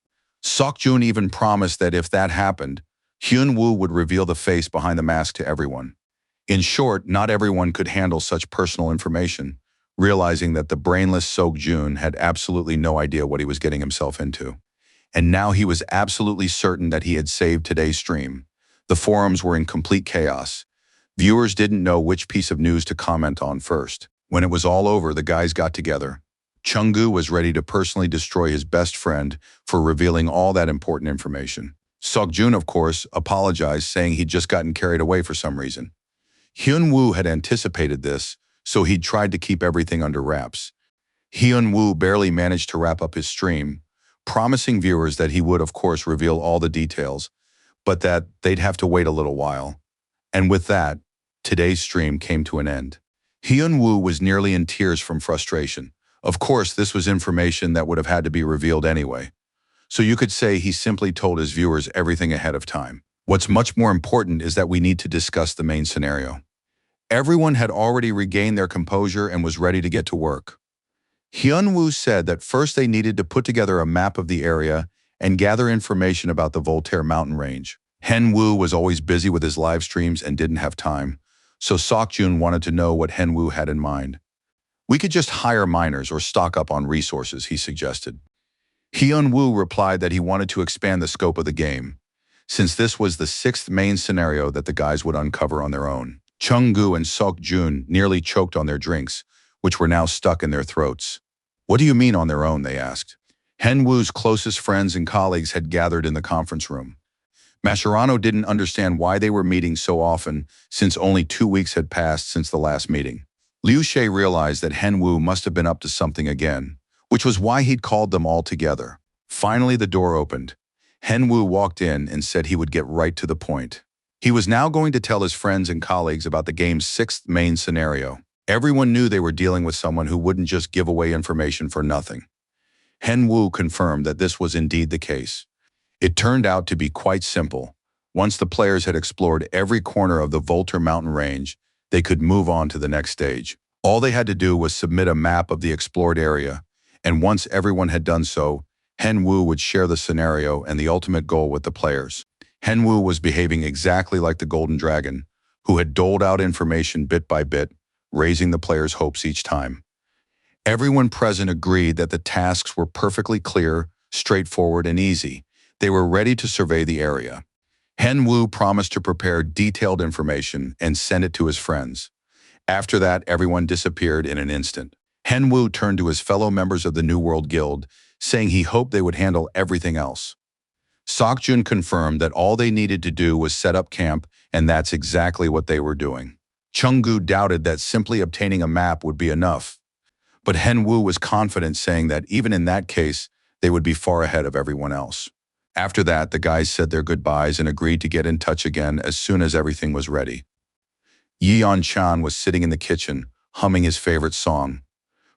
Seokjun even promised that if that happened, Hyun Woo would reveal the face behind the mask to everyone. In short, not everyone could handle such personal information, realizing that the brainless Seokjun had absolutely no idea what he was getting himself into. And now he was absolutely certain that he had saved today's stream. The forums were in complete chaos. Viewers didn't know which piece of news to comment on first. When it was all over, the guys got together. Chunggu was ready to personally destroy his best friend for revealing all that important information. Seokjun, of course, apologized, saying he'd just gotten carried away for some reason. Hyun Woo had anticipated this, so he'd tried to keep everything under wraps. Hyun Woo barely managed to wrap up his stream, promising viewers that he would, of course, reveal all the details, but that they'd have to wait a little while. And with that, today's stream came to an end. Hyun Woo was nearly in tears from frustration. Of course, this was information that would have had to be revealed anyway. So you could say he simply told his viewers everything ahead of time. What's much more important is that we need to discuss the main scenario. Everyone had already regained their composure and was ready to get to work. Hyun-woo said that first they needed to put together a map of the area and gather information about the Voltaire mountain range. Hen-woo was always busy with his live streams and didn't have time, so Sok-jun wanted to know what Hen-woo had in mind. We could just hire miners or stock up on resources, he suggested. Hyun-woo replied that he wanted to expand the scope of the game, since this was the sixth main scenario that the guys would uncover on their own. Chung-gu and Sok-jun nearly choked on their drinks, which were now stuck in their throats. What do you mean on their own, they asked. Hen-woo's closest friends and colleagues had gathered in the conference room. Mascherano didn't understand why they were meeting so often, since only 2 weeks had passed since the last meeting. Liu Shay realized that Hen-woo must have been up to something again, which was why he'd called them all together. Finally, the door opened. Hen-woo walked in and said he would get right to the point. He was now going to tell his friends and colleagues about the game's sixth main scenario. Everyone knew they were dealing with someone who wouldn't just give away information for nothing. Hen-woo confirmed that this was indeed the case. It turned out to be quite simple. Once the players had explored every corner of the Voltaire mountain range, they could move on to the next stage. All they had to do was submit a map of the explored area, and once everyone had done so, Hen-woo would share the scenario and the ultimate goal with the players. Hen-woo was behaving exactly like the Golden Dragon, who had doled out information bit by bit, raising the players' hopes each time. Everyone present agreed that the tasks were perfectly clear, straightforward, and easy. They were ready to survey the area. Hen-woo promised to prepare detailed information and send it to his friends. After that, everyone disappeared in an instant. Hen-woo turned to his fellow members of the New World Guild, saying he hoped they would handle everything else. Sok-jun confirmed that all they needed to do was set up camp, and that's exactly what they were doing. Chung-gu doubted that simply obtaining a map would be enough, but Hen-woo was confident, saying that even in that case, they would be far ahead of everyone else. After that, the guys said their goodbyes and agreed to get in touch again as soon as everything was ready. Yeon-chan was sitting in the kitchen, humming his favorite song.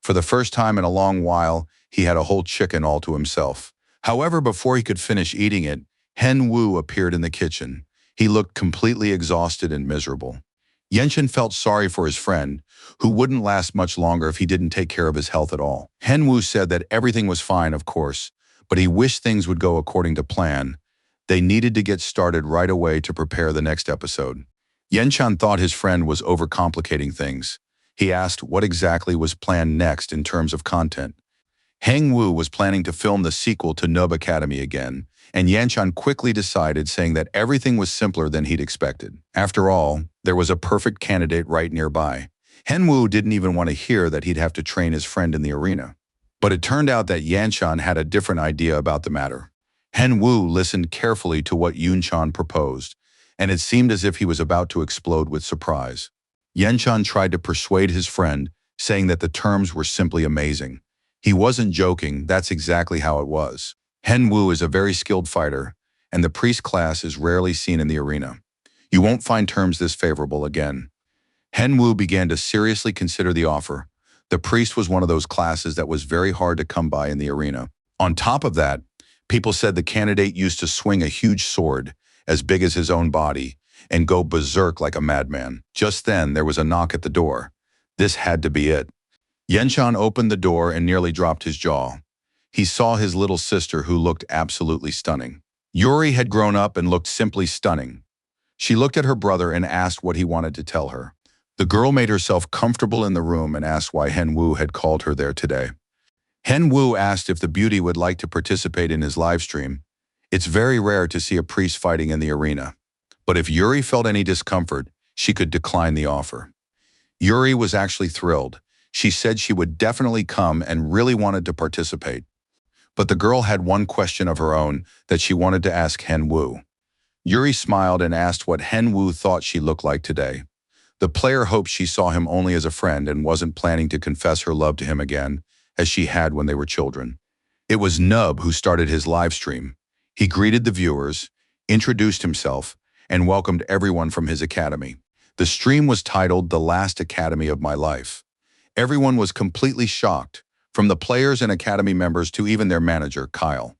For the first time in a long while, he had a whole chicken all to himself. However, before he could finish eating it, Hen-woo appeared in the kitchen. He looked completely exhausted and miserable. Yenshin felt sorry for his friend, who wouldn't last much longer if he didn't take care of his health at all. Hen-woo said that everything was fine, of course, but he wished things would go according to plan. They needed to get started right away to prepare the next episode. Yenchan thought his friend was overcomplicating things. He asked what exactly was planned next in terms of content. Heng-woo was planning to film the sequel to Nub Academy again, and Yanchan quickly decided, saying that everything was simpler than he'd expected. After all, there was a perfect candidate right nearby. Hen-woo didn't even want to hear that he'd have to train his friend in the arena. But it turned out that Yanchan had a different idea about the matter. Hen-woo listened carefully to what Yunchan proposed, and it seemed as if he was about to explode with surprise. Yanchan tried to persuade his friend, saying that the terms were simply amazing. He wasn't joking, that's exactly how it was. Hen-woo is a very skilled fighter, and the priest class is rarely seen in the arena. You won't find terms this favorable again. Hen-woo began to seriously consider the offer. The priest was one of those classes that was very hard to come by in the arena. On top of that, people said the candidate used to swing a huge sword, as big as his own body, and go berserk like a madman. Just then, there was a knock at the door. This had to be it. Yenchan opened the door and nearly dropped his jaw. He saw his little sister, who looked absolutely stunning. Yuri had grown up and looked simply stunning. She looked at her brother and asked what he wanted to tell her. The girl made herself comfortable in the room and asked why Hen-woo had called her there today. Hen-woo asked if the beauty would like to participate in his live stream. It's very rare to see a priest fighting in the arena. But if Yuri felt any discomfort, she could decline the offer. Yuri was actually thrilled. She said she would definitely come and really wanted to participate. But the girl had one question of her own that she wanted to ask Hen-woo. Yuri smiled and asked what Hen-woo thought she looked like today. The player hoped she saw him only as a friend and wasn't planning to confess her love to him again, as she had when they were children. It was Nub who started his live stream. He greeted the viewers, introduced himself, and welcomed everyone from his academy. The stream was titled "The Last Academy of My Life." Everyone was completely shocked, from the players and academy members to even their manager, Kyle.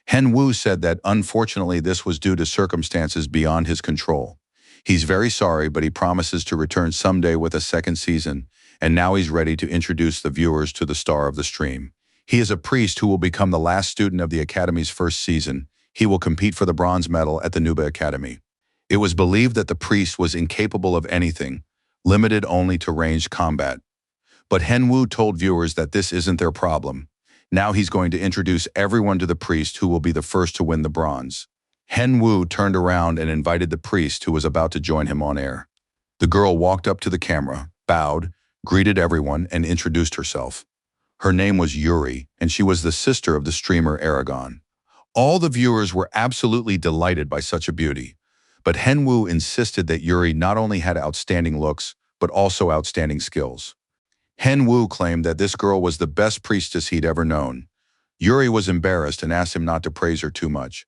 Hen Wu said that unfortunately this was due to circumstances beyond his control. He's very sorry, but he promises to return someday with a second season, and now he's ready to introduce the viewers to the star of the stream. He is a priest who will become the last student of the Academy's first season. He will compete for the bronze medal at the Nuba Academy. It was believed that the priest was incapable of anything, limited only to ranged combat. But Hen Wu told viewers that this isn't their problem. Now he's going to introduce everyone to the priest who will be the first to win the bronze. Hen Wu turned around and invited the priest who was about to join him on air. The girl walked up to the camera, bowed, greeted everyone, and introduced herself. Her name was Yuri, and she was the sister of the streamer Aragon. All the viewers were absolutely delighted by such a beauty. But Hen Wu insisted that Yuri not only had outstanding looks, but also outstanding skills. Hen Wu claimed that this girl was the best priestess he'd ever known. Yuri was embarrassed and asked him not to praise her too much.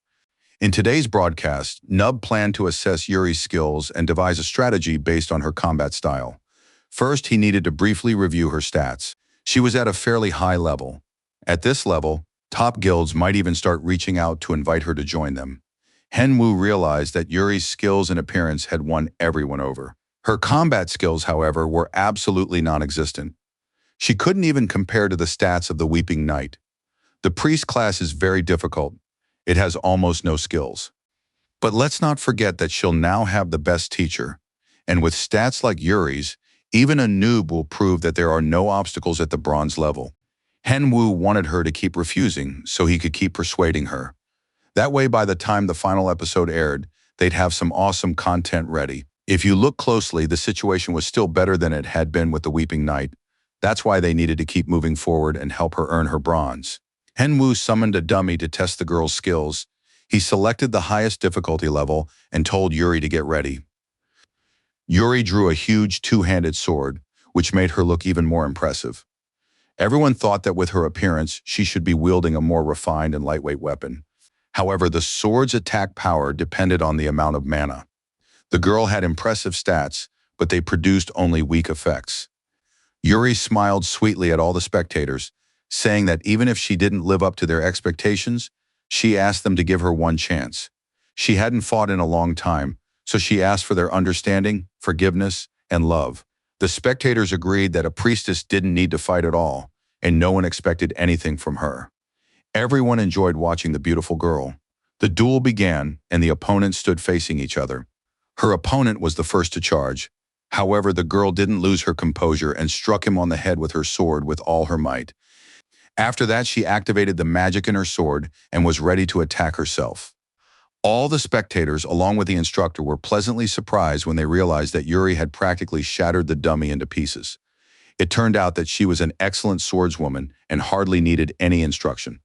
In today's broadcast, Nub planned to assess Yuri's skills and devise a strategy based on her combat style. First, he needed to briefly review her stats. She was at a fairly high level. At this level, top guilds might even start reaching out to invite her to join them. Hen Wu realized that Yuri's skills and appearance had won everyone over. Her combat skills, however, were absolutely non-existent. She couldn't even compare to the stats of the Weeping Knight. The priest class is very difficult. It has almost no skills. But let's not forget that she'll now have the best teacher. And with stats like Yuri's, even a noob will prove that there are no obstacles at the bronze level. Hen Wu wanted her to keep refusing so he could keep persuading her. That way, by the time the final episode aired, they'd have some awesome content ready. If you look closely, the situation was still better than it had been with the Weeping Knight. That's why they needed to keep moving forward and help her earn her bronze. Hen Wu summoned a dummy to test the girl's skills. He selected the highest difficulty level and told Yuri to get ready. Yuri drew a huge two-handed sword, which made her look even more impressive. Everyone thought that with her appearance, she should be wielding a more refined and lightweight weapon. However, the sword's attack power depended on the amount of mana. The girl had impressive stats, but they produced only weak effects. Yuri smiled sweetly at all the spectators, saying that even if she didn't live up to their expectations, she asked them to give her one chance. She hadn't fought in a long time, so she asked for their understanding, forgiveness, and love. The spectators agreed that a priestess didn't need to fight at all, and no one expected anything from her. Everyone enjoyed watching the beautiful girl. The duel began, and the opponents stood facing each other. Her opponent was the first to charge. However, the girl didn't lose her composure and struck him on the head with her sword with all her might. After that, she activated the magic in her sword and was ready to attack herself. All the spectators, along with the instructor, were pleasantly surprised when they realized that Yuri had practically shattered the dummy into pieces. It turned out that she was an excellent swordswoman and hardly needed any instruction.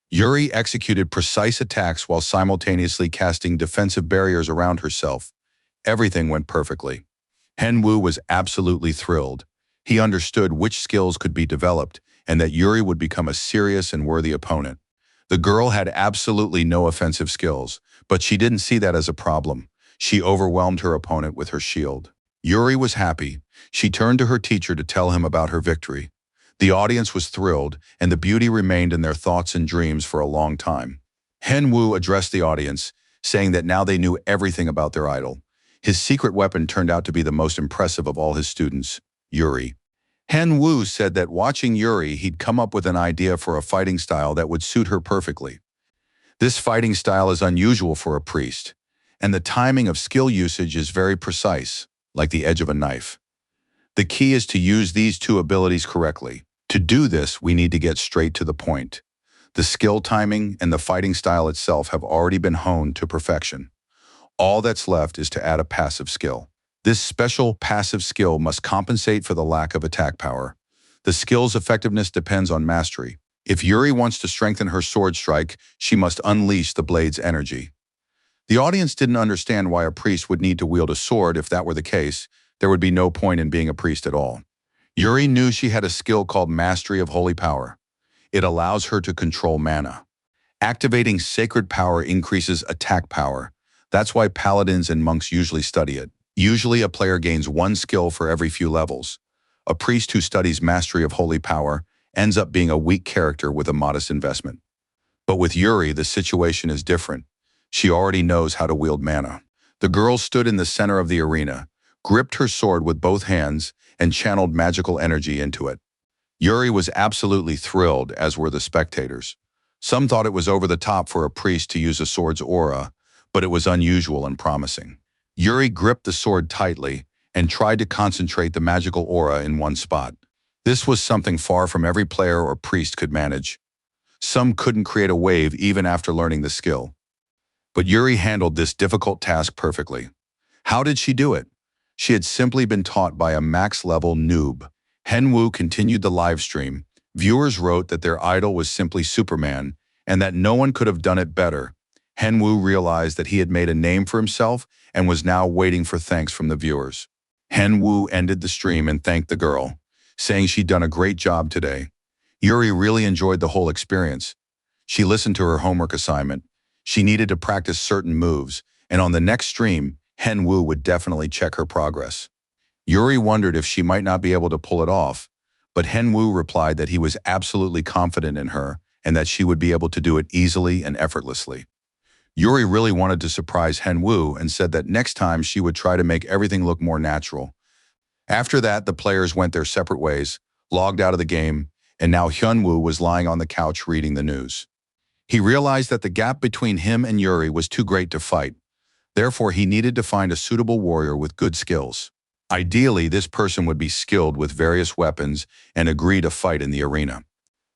Yuri executed precise attacks while simultaneously casting defensive barriers around herself. Everything went perfectly. Hen Wu was absolutely thrilled. He understood which skills could be developed and that Yuri would become a serious and worthy opponent. The girl had absolutely no offensive skills, but she didn't see that as a problem. She overwhelmed her opponent with her shield. Yuri was happy. She turned to her teacher to tell him about her victory. The audience was thrilled, and the beauty remained in their thoughts and dreams for a long time. Hen Wu addressed the audience, saying that now they knew everything about their idol. His secret weapon turned out to be the most impressive of all his students, Yuri. Hen Wu said that watching Yuri, he'd come up with an idea for a fighting style that would suit her perfectly. This fighting style is unusual for a priest, and the timing of skill usage is very precise, like the edge of a knife. The key is to use these two abilities correctly. To do this, we need to get straight to the point. The skill timing and the fighting style itself have already been honed to perfection. All that's left is to add a passive skill. This special passive skill must compensate for the lack of attack power. The skill's effectiveness depends on mastery. If Yuri wants to strengthen her sword strike, she must unleash the blade's energy. The audience didn't understand why a priest would need to wield a sword. If that were the case, there would be no point in being a priest at all. Yuri knew she had a skill called Mastery of Holy Power. It allows her to control mana. Activating sacred power increases attack power. That's why paladins and monks usually study it. Usually a player gains one skill for every few levels. A priest who studies Mastery of Holy Power ends up being a weak character with a modest investment. But with Yuri, the situation is different. She already knows how to wield mana. The girl stood in the center of the arena, gripped her sword with both hands, and channeled magical energy into it. Yuri was absolutely thrilled, as were the spectators. Some thought it was over the top for a priest to use a sword's aura, but it was unusual and promising. Yuri gripped the sword tightly and tried to concentrate the magical aura in one spot. This was something far from every player or priest could manage. Some couldn't create a wave even after learning the skill. But Yuri handled this difficult task perfectly. How did she do it? She had simply been taught by a max-level noob. Henwu continued the live stream. Viewers wrote that their idol was simply Superman and that no one could have done it better. Henwu realized that he had made a name for himself and was now waiting for thanks from the viewers. Henwu ended the stream and thanked the girl, saying she'd done a great job today. Yuri really enjoyed the whole experience. She listened to her homework assignment. She needed to practice certain moves, and on the next stream, Henwu would definitely check her progress. Yuri wondered if she might not be able to pull it off, but Henwu replied that he was absolutely confident in her and that she would be able to do it easily and effortlessly. Yuri really wanted to surprise Henwu and said that next time she would try to make everything look more natural. After that, the players went their separate ways, logged out of the game, and now Hyunwoo was lying on the couch reading the news. He realized that the gap between him and Yuri was too great to fight. Therefore, he needed to find a suitable warrior with good skills. Ideally, this person would be skilled with various weapons and agree to fight in the arena.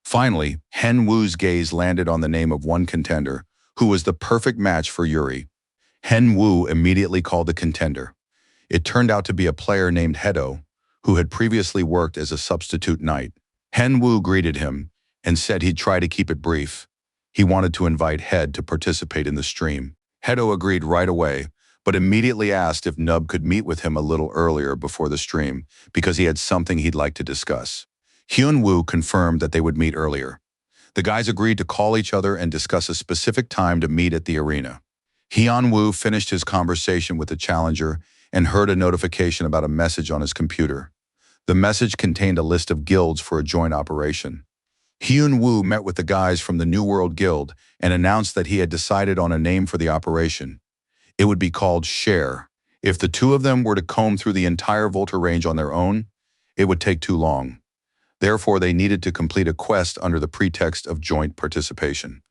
Finally, Henwoo's gaze landed on the name of one contender, who was the perfect match for Yuri. Henwoo immediately called the contender. It turned out to be a player named Hedo, who had previously worked as a substitute knight. Henwu greeted him and said he'd try to keep it brief. He wanted to invite Head to participate in the stream. Hedo agreed right away, but immediately asked if Nub could meet with him a little earlier before the stream because he had something he'd like to discuss. Hyunwoo confirmed that they would meet earlier. The guys agreed to call each other and discuss a specific time to meet at the arena. Hyunwoo finished his conversation with the challenger and heard a notification about a message on his computer. The message contained a list of guilds for a joint operation. Hyunwoo met with the guys from the New World Guild and announced that he had decided on a name for the operation. It would be called Share. If the two of them were to comb through the entire Volta range on their own, it would take too long. Therefore, they needed to complete a quest under the pretext of joint participation.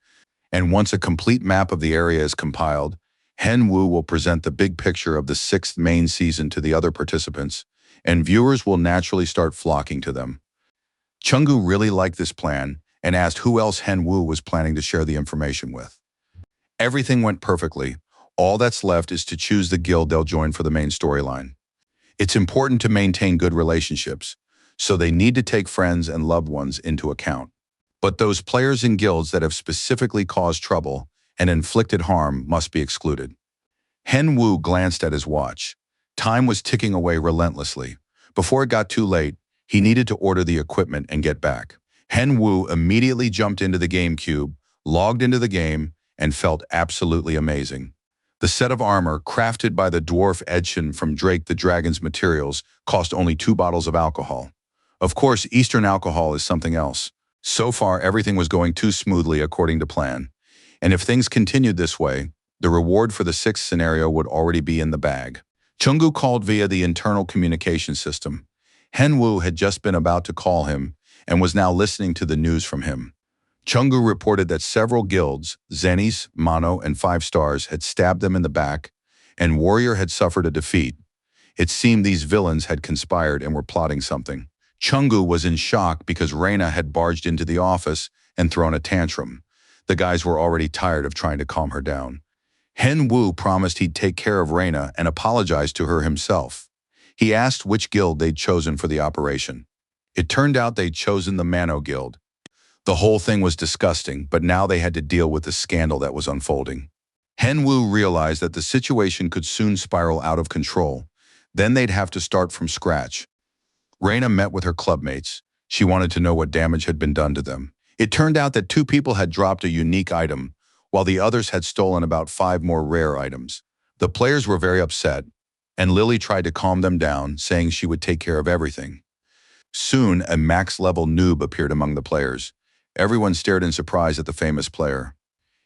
And once a complete map of the area is compiled, Henwu will present the big picture of the 6th main season to the other participants, and viewers will naturally start flocking to them. Chungu really liked this plan and asked who else Henwu was planning to share the information with. Everything went perfectly. All that's left is to choose the guild they'll join for the main storyline. It's important to maintain good relationships, so they need to take friends and loved ones into account. But those players in guilds that have specifically caused trouble and inflicted harm must be excluded. Henwu glanced at his watch. Time was ticking away relentlessly. Before it got too late, he needed to order the equipment and get back. Henwu immediately jumped into the GameCube, logged into the game, and felt absolutely amazing. The set of armor, crafted by the dwarf Edshin from Drake the Dragon's materials, cost only 2 bottles of alcohol. Of course, Eastern alcohol is something else. So far, everything was going too smoothly according to plan. And if things continued this way, the reward for the 6th scenario would already be in the bag. Chungu called via the internal communication system. Henwu had just been about to call him and was now listening to the news from him. Chungu reported that several guilds, Zennies, Mono, and 5 Stars, had stabbed them in the back, and Warrior had suffered a defeat. It seemed these villains had conspired and were plotting something. Chungu was in shock because Reina had barged into the office and thrown a tantrum. The guys were already tired of trying to calm her down. Henwu promised he'd take care of Reina and apologized to her himself. He asked which guild they'd chosen for the operation. It turned out they'd chosen the Mano Guild. The whole thing was disgusting, but now they had to deal with the scandal that was unfolding. Henwu realized that the situation could soon spiral out of control. Then they'd have to start from scratch. Reina met with her clubmates. She wanted to know what damage had been done to them. It turned out that 2 people had dropped a unique item, while the others had stolen about 5 more rare items. The players were very upset, and Lily tried to calm them down, saying she would take care of everything. Soon, a max-level noob appeared among the players. Everyone stared in surprise at the famous player.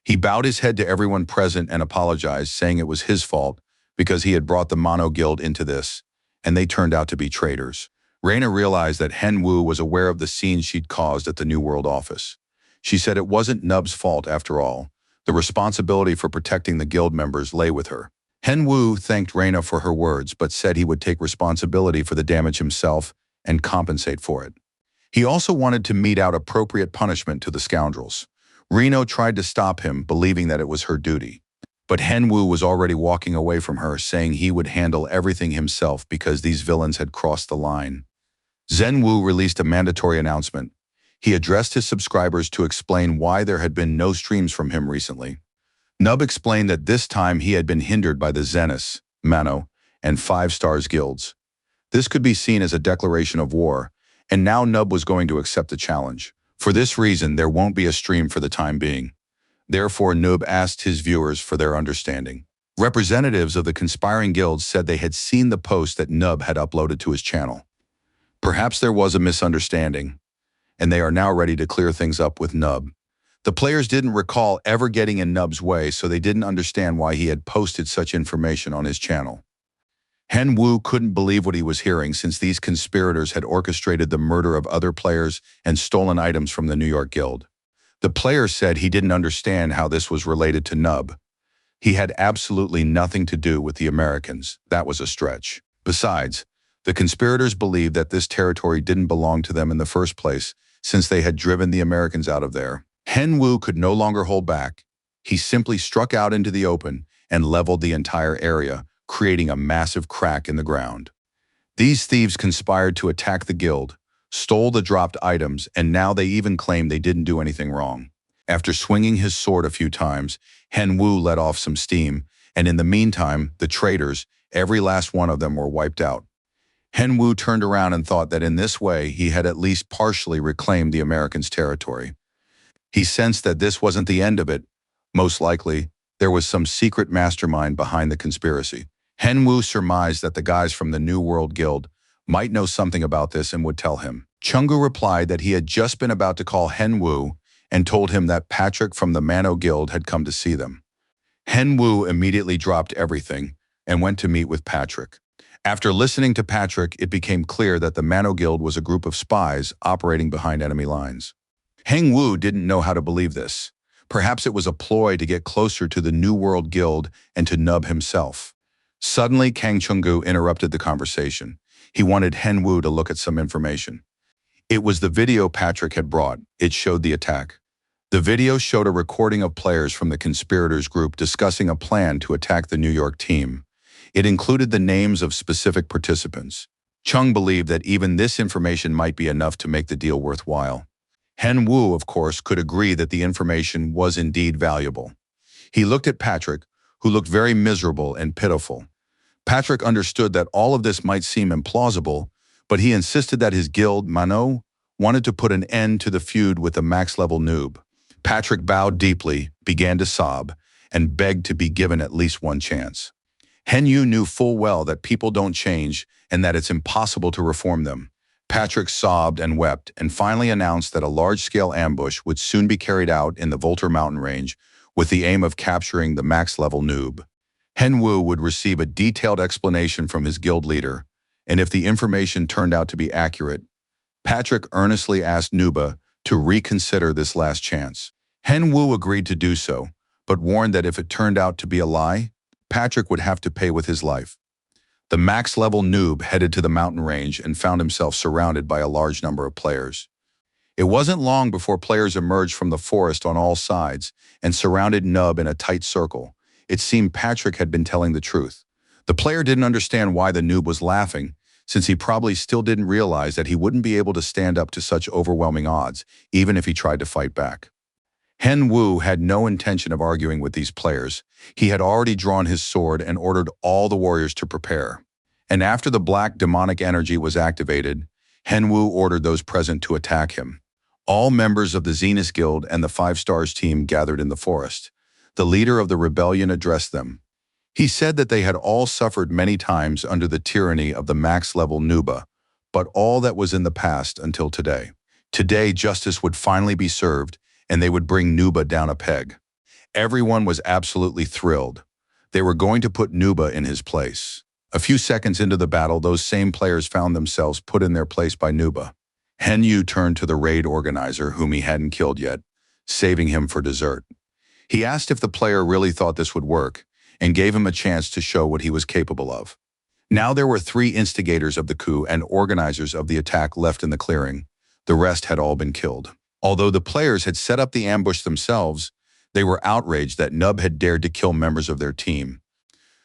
He bowed his head to everyone present and apologized, saying it was his fault because he had brought the Mono Guild into this, and they turned out to be traitors. Reina realized that Hen Wu was aware of the scenes she'd caused at the New World office. She said it wasn't Nub's fault after all. The responsibility for protecting the guild members lay with her. Hen Wu thanked Reina for her words, but said he would take responsibility for the damage himself and compensate for it. He also wanted to mete out appropriate punishment to the scoundrels. Reno tried to stop him, believing that it was her duty. But Hen Wu was already walking away from her, saying he would handle everything himself because these villains had crossed the line. Zhen Wu released a mandatory announcement. He addressed his subscribers to explain why there had been no streams from him recently. Nub explained that this time he had been hindered by the Zenith, Mano, and 5 Stars guilds. This could be seen as a declaration of war, and now Nub was going to accept the challenge. For this reason, there won't be a stream for the time being. Therefore, Nub asked his viewers for their understanding. Representatives of the conspiring guilds said they had seen the post that Nub had uploaded to his channel. Perhaps there was a misunderstanding, and they are now ready to clear things up with Nub. The players didn't recall ever getting in Nub's way, so they didn't understand why he had posted such information on his channel. Hen Wu couldn't believe what he was hearing, since these conspirators had orchestrated the murder of other players and stolen items from the New York Guild. The player said he didn't understand how this was related to Nub. He had absolutely nothing to do with the Americans. That was a stretch. Besides, the conspirators believed that this territory didn't belong to them in the first place, since they had driven the Americans out of there. Hen Wu could no longer hold back. He simply struck out into the open and leveled the entire area, creating a massive crack in the ground. These thieves conspired to attack the guild, stole the dropped items, and now they even claimed they didn't do anything wrong. After swinging his sword a few times, Hen Wu let off some steam, and in the meantime, the traitors, every last one of them, were wiped out. Hen Wu turned around and thought that in this way he had at least partially reclaimed the Americans' territory. He sensed that this wasn't the end of it. Most likely, there was some secret mastermind behind the conspiracy. Hen Wu surmised that the guys from the New World Guild might know something about this and would tell him. Chungu replied that he had just been about to call Hen Wu and told him that Patrick from the Mano Guild had come to see them. Hen Wu immediately dropped everything and went to meet with Patrick. After listening to Patrick, it became clear that the Mano Guild was a group of spies operating behind enemy lines. Hen Wu didn't know how to believe this. Perhaps it was a ploy to get closer to the New World Guild and to Nub himself. Suddenly, Kang Chungu interrupted the conversation. He wanted Hen Wu to look at some information. It was the video Patrick had brought. It showed the attack. The video showed a recording of players from the conspirators group discussing a plan to attack the New York team. It included the names of specific participants. Chung believed that even this information might be enough to make the deal worthwhile. Hen Wu, of course, could agree that the information was indeed valuable. He looked at Patrick, who looked very miserable and pitiful. Patrick understood that all of this might seem implausible, but he insisted that his guild, Mano, wanted to put an end to the feud with the max-level noob. Patrick bowed deeply, began to sob, and begged to be given at least one chance. Hen Yu knew full well that people don't change and that it's impossible to reform them. Patrick sobbed and wept and finally announced that a large-scale ambush would soon be carried out in the Volter mountain range with the aim of capturing the max-level noob. Hen Wu would receive a detailed explanation from his guild leader, and if the information turned out to be accurate, Patrick earnestly asked Nuba to reconsider this last chance. Hen Wu agreed to do so, but warned that if it turned out to be a lie, Patrick would have to pay with his life. The max-level noob headed to the mountain range and found himself surrounded by a large number of players. It wasn't long before players emerged from the forest on all sides and surrounded Nub in a tight circle. It seemed Patrick had been telling the truth. The player didn't understand why the noob was laughing, since he probably still didn't realize that he wouldn't be able to stand up to such overwhelming odds, even if he tried to fight back. Hen Wu had no intention of arguing with these players. He had already drawn his sword and ordered all the warriors to prepare. And after the black demonic energy was activated, Hen Wu ordered those present to attack him. All members of the Zenith Guild and the 5 Stars team gathered in the forest. The leader of the rebellion addressed them. He said that they had all suffered many times under the tyranny of the max-level Nuba, but all that was in the past until today. Today, justice would finally be served, and they would bring Nuba down a peg. Everyone was absolutely thrilled. They were going to put Nuba in his place. A few seconds into the battle, those same players found themselves put in their place by Nuba. Henyu turned to the raid organizer, whom he hadn't killed yet, saving him for dessert. He asked if the player really thought this would work, and gave him a chance to show what he was capable of. Now there were 3 instigators of the coup and organizers of the attack left in the clearing. The rest had all been killed. Although the players had set up the ambush themselves, they were outraged that Nub had dared to kill members of their team.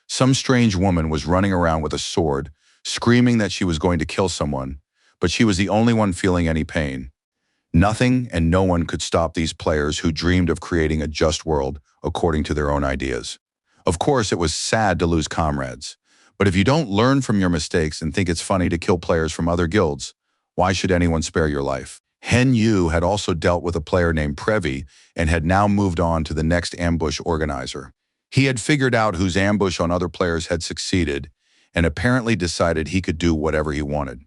Some strange woman was running around with a sword, screaming that she was going to kill someone, but she was the only one feeling any pain. Nothing and no one could stop these players who dreamed of creating a just world according to their own ideas. Of course, it was sad to lose comrades, but if you don't learn from your mistakes and think it's funny to kill players from other guilds, why should anyone spare your life? Hen Yu had also dealt with a player named Previ and had now moved on to the next ambush organizer. He had figured out whose ambush on other players had succeeded and apparently decided he could do whatever he wanted.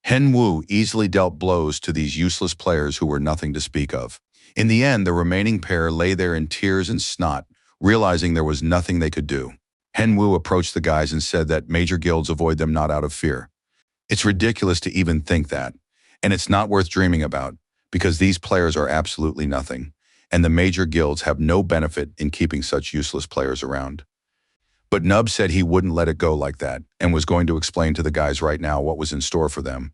Hen Wu easily dealt blows to these useless players who were nothing to speak of. In the end, the remaining pair lay there in tears and snot, realizing there was nothing they could do. Hen Wu approached the guys and said that major guilds avoid them not out of fear. It's ridiculous to even think that, and it's not worth dreaming about, because these players are absolutely nothing, and the major guilds have no benefit in keeping such useless players around. But Nub said he wouldn't let it go like that, and was going to explain to the guys right now what was in store for them.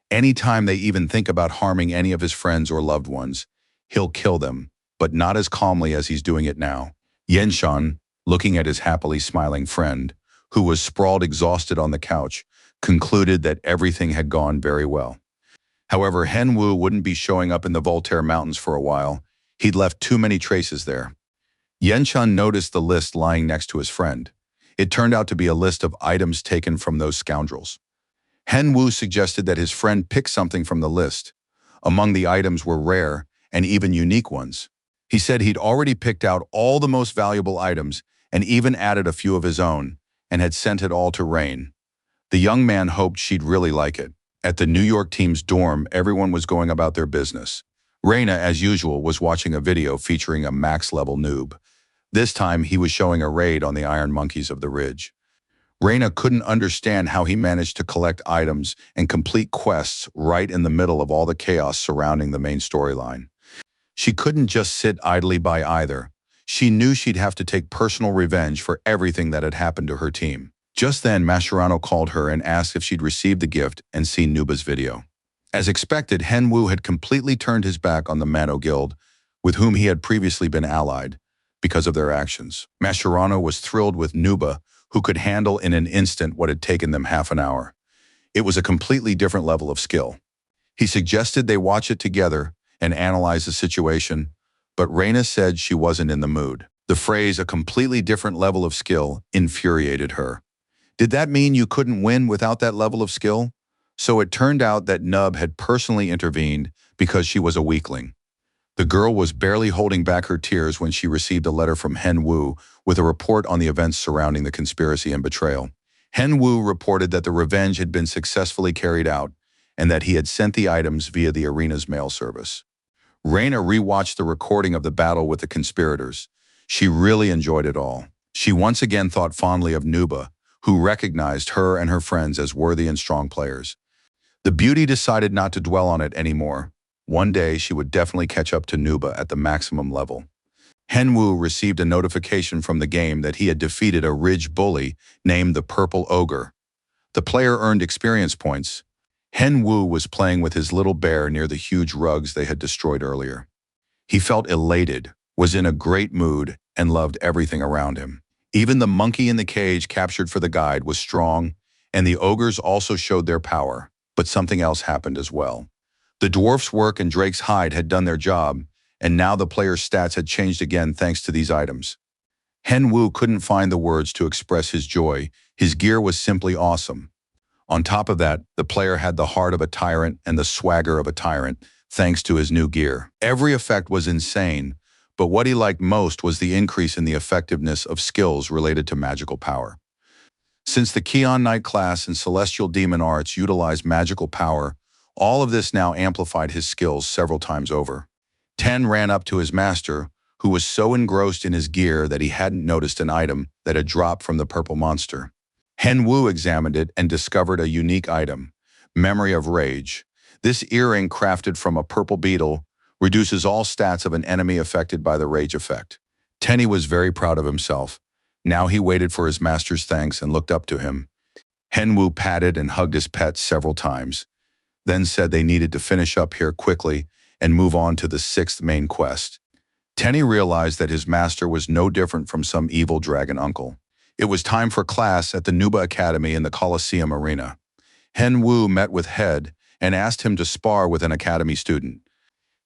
Anytime they even think about harming any of his friends or loved ones, he'll kill them, but not as calmly as he's doing it now. Yenshan, looking at his happily smiling friend, who was sprawled exhausted on the couch, concluded that everything had gone very well. However, Hen Wu wouldn't be showing up in the Voltaire Mountains for a while. He'd left too many traces there. Yenshan noticed the list lying next to his friend. It turned out to be a list of items taken from those scoundrels. Hen Wu suggested that his friend pick something from the list. Among the items were rare and even unique ones. He said he'd already picked out all the most valuable items and even added a few of his own, and had sent it all to Rain. The young man hoped she'd really like it. At the New York team's dorm, everyone was going about their business. Reina, as usual, was watching a video featuring a max-level noob. This time, he was showing a raid on the Iron Monkeys of the Ridge. Reina couldn't understand how he managed to collect items and complete quests right in the middle of all the chaos surrounding the main storyline. She couldn't just sit idly by either. She knew she'd have to take personal revenge for everything that had happened to her team. Just then, Mascherano called her and asked if she'd received the gift and seen Nuba's video. As expected, Hen Wu had completely turned his back on the Mano Guild, with whom he had previously been allied, because of their actions. Mascherano was thrilled with Nuba, who could handle in an instant what had taken them half an hour. It was a completely different level of skill. He suggested they watch it together and analyze the situation, but Reina said she wasn't in the mood. The phrase, "a completely different level of skill," infuriated her. Did that mean you couldn't win without that level of skill? So it turned out that Nub had personally intervened because she was a weakling. The girl was barely holding back her tears when she received a letter from Hen Wu with a report on the events surrounding the conspiracy and betrayal. Hen Wu reported that the revenge had been successfully carried out and that he had sent the items via the arena's mail service. Reina rewatched the recording of the battle with the conspirators. She really enjoyed it all. She once again thought fondly of Nuba, who recognized her and her friends as worthy and strong players. The beauty decided not to dwell on it anymore. One day, she would definitely catch up to Nuba at the maximum level. Hen Wu received a notification from the game that he had defeated a Ridge bully named the Purple Ogre. The player earned experience points. Hen Wu was playing with his little bear near the huge rugs they had destroyed earlier. He felt elated, was in a great mood, and loved everything around him. Even the monkey in the cage captured for the guide was strong, and the ogres also showed their power, but something else happened as well. The dwarf's work and Drake's hide had done their job, and now the player's stats had changed again thanks to these items. Hen Wu couldn't find the words to express his joy. His gear was simply awesome. On top of that, the player had the heart of a tyrant and the swagger of a tyrant, thanks to his new gear. Every effect was insane, but what he liked most was the increase in the effectiveness of skills related to magical power. Since the Keon Knight class and Celestial Demon arts utilize magical power, All of this now amplified his skills several times over. Ten ran up to his master, who was so engrossed in his gear that he hadn't noticed an item that had dropped from the purple monster. Hen Wu examined it and discovered a unique item, Memory of Rage. This earring, crafted from a purple beetle, reduces all stats of an enemy affected by the rage effect. Tenny was very proud of himself. Now he waited for his master's thanks and looked up to him. Hen Wu patted and hugged his pet several times, then said they needed to finish up here quickly and move on to the sixth main quest. Tenny realized that his master was no different from some evil dragon uncle. It was time for class at the Nuba Academy in the Colosseum Arena. Hen Wu met with Head and asked him to spar with an academy student.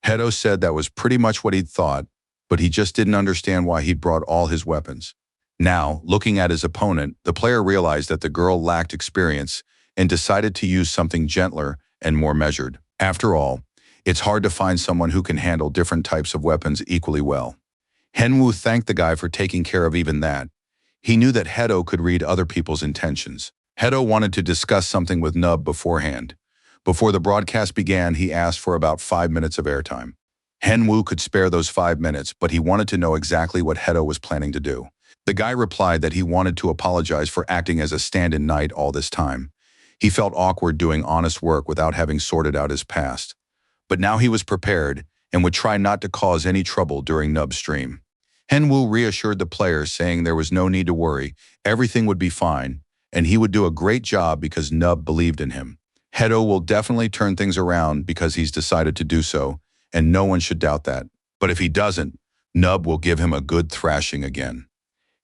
Hedo said that was pretty much what he'd thought, but he just didn't understand why he'd brought all his weapons. Now, looking at his opponent, the player realized that the girl lacked experience and decided to use something gentler and more measured. After all, it's hard to find someone who can handle different types of weapons equally well. Hen Wu thanked the guy for taking care of even that. He knew that Hedo could read other people's intentions. Hedo wanted to discuss something with Nub beforehand. Before the broadcast began, he asked for about 5 minutes of airtime. Hen Wu could spare those 5 minutes, but he wanted to know exactly what Hedo was planning to do. The guy replied that he wanted to apologize for acting as a stand-in knight all this time. He felt awkward doing honest work without having sorted out his past. But now he was prepared and would try not to cause any trouble during Nub's stream. Hen Wu reassured the players, saying there was no need to worry, everything would be fine, and he would do a great job because Nub believed in him. Hedo will definitely turn things around because he's decided to do so, and no one should doubt that. But if he doesn't, Nub will give him a good thrashing again.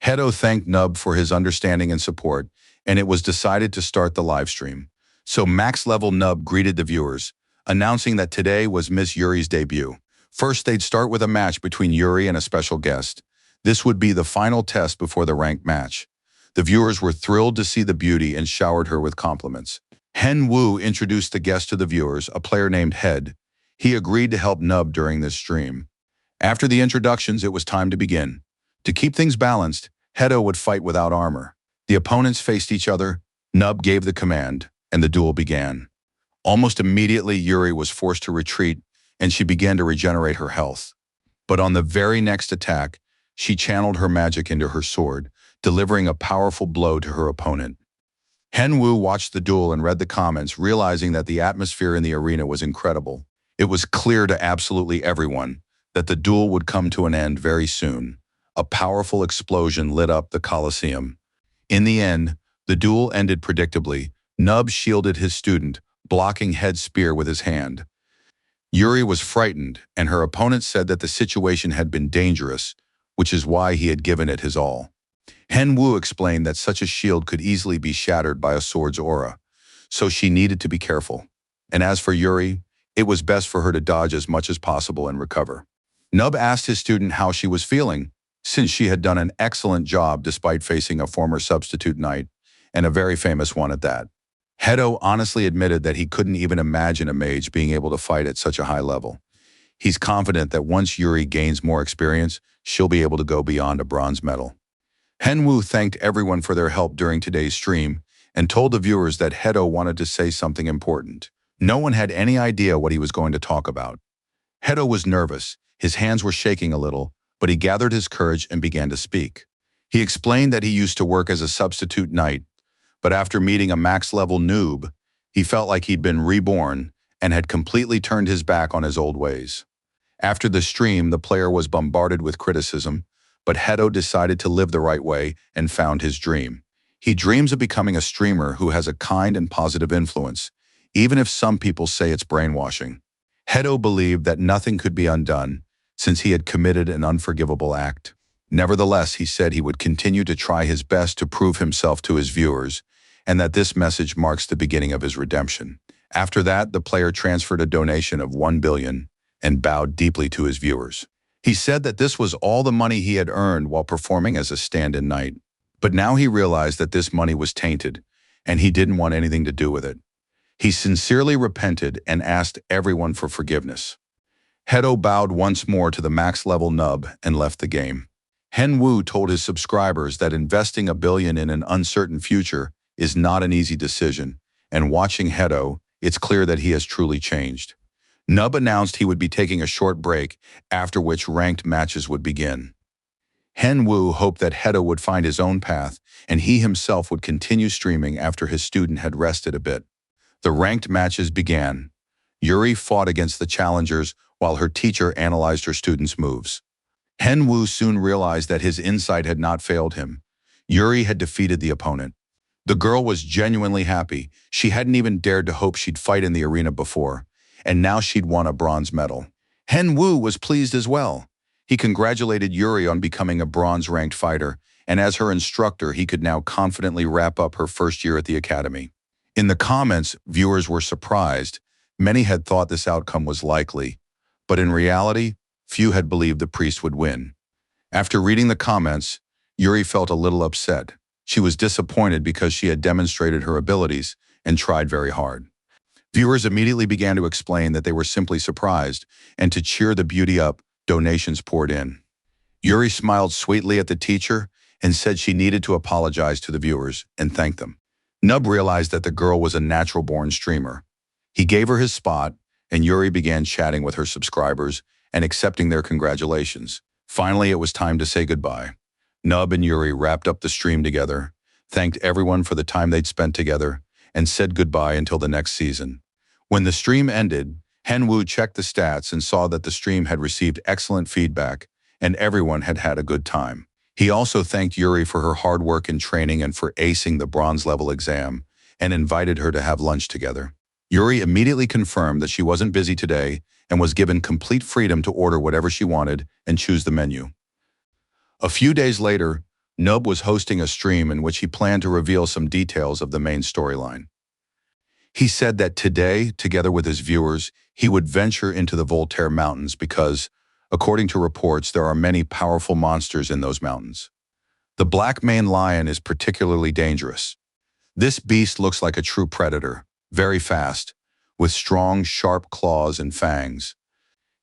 Hedo thanked Nub for his understanding and support, and it was decided to start the live stream. So max-level Nub greeted the viewers, announcing that today was Miss Yuri's debut. First, they'd start with a match between Yuri and a special guest. This would be the final test before the ranked match. The viewers were thrilled to see the beauty and showered her with compliments. Hen Wu introduced the guest to the viewers, a player named Head. He agreed to help Nub during this stream. After the introductions, it was time to begin. To keep things balanced, Hedo would fight without armor. The opponents faced each other, Nub gave the command, and the duel began. Almost immediately, Yuri was forced to retreat, and she began to regenerate her health. But on the very next attack, she channeled her magic into her sword, delivering a powerful blow to her opponent. Hen Wu watched the duel and read the comments, realizing that the atmosphere in the arena was incredible. It was clear to absolutely everyone that the duel would come to an end very soon. A powerful explosion lit up the Colosseum. In the end, the duel ended predictably. Nub shielded his student, blocking Head's spear with his hand. Yuri was frightened, and her opponent said that the situation had been dangerous, which is why he had given it his all. Hen Wu explained that such a shield could easily be shattered by a sword's aura, so she needed to be careful. And as for Yuri, it was best for her to dodge as much as possible and recover. Nub asked his student how she was feeling, since she had done an excellent job despite facing a former substitute knight, and a very famous one at that. Hedo honestly admitted that he couldn't even imagine a mage being able to fight at such a high level. He's confident that once Yuri gains more experience, she'll be able to go beyond a bronze medal. Hen Wu thanked everyone for their help during today's stream and told the viewers that Hedo wanted to say something important. No one had any idea what he was going to talk about. Hedo was nervous, his hands were shaking a little, but he gathered his courage and began to speak. He explained that he used to work as a substitute knight, but after meeting a max-level noob, he felt like he'd been reborn and had completely turned his back on his old ways. After the stream, the player was bombarded with criticism, but Hedo decided to live the right way and found his dream. He dreams of becoming a streamer who has a kind and positive influence, even if some people say it's brainwashing. Hedo believed that nothing could be undone since he had committed an unforgivable act. Nevertheless, he said he would continue to try his best to prove himself to his viewers, and that this message marks the beginning of his redemption. After that, the player transferred a donation of 1 billion and bowed deeply to his viewers. He said that this was all the money he had earned while performing as a stand-in knight. But now he realized that this money was tainted, and he didn't want anything to do with it. He sincerely repented and asked everyone for forgiveness. Hedo bowed once more to the max-level Nub and left the game. Hen Wu told his subscribers that investing $1 billion in an uncertain future is not an easy decision, and watching Hedo, It's clear that he has truly changed. Nub announced he would be taking a short break, after which ranked matches would begin. Henwoo hoped that Hedo would find his own path, and he himself would continue streaming after his student had rested a bit. The ranked matches began. Yuri fought against the challengers while her teacher analyzed her students' moves. Henwoo soon realized that his insight had not failed him. Yuri had defeated the opponent. The girl was genuinely happy. She hadn't even dared to hope she'd fight in the arena before, and now she'd won a bronze medal. Henwoo was pleased as well. He congratulated Yuri on becoming a bronze-ranked fighter, and as her instructor, he could now confidently wrap up her first year at the academy. In the comments, viewers were surprised. Many had thought this outcome was likely, but in reality, few had believed the priest would win. After reading the comments, Yuri felt a little upset. She was disappointed because she had demonstrated her abilities and tried very hard. Viewers immediately began to explain that they were simply surprised, and to cheer the beauty up, donations poured in. Yuri smiled sweetly at the teacher and said she needed to apologize to the viewers and thank them. Nub realized that the girl was a natural-born streamer. He gave her his spot, and Yuri began chatting with her subscribers and accepting their congratulations. Finally, it was time to say goodbye. Nub and Yuri wrapped up the stream together, thanked everyone for the time they'd spent together, and said goodbye until the next season. When the stream ended, Henwoo checked the stats and saw that the stream had received excellent feedback, and everyone had had a good time. He also thanked Yuri for her hard work in training and for acing the bronze-level exam, and invited her to have lunch together. Yuri immediately confirmed that she wasn't busy today and was given complete freedom to order whatever she wanted and choose the menu. A few days later, Nub was hosting a stream in which he planned to reveal some details of the main storyline. He said that today, together with his viewers, he would venture into the Voltaire Mountains because, according to reports, there are many powerful monsters in those mountains. The black maned lion is particularly dangerous. This beast looks like a true predator, very fast, with strong, sharp claws and fangs.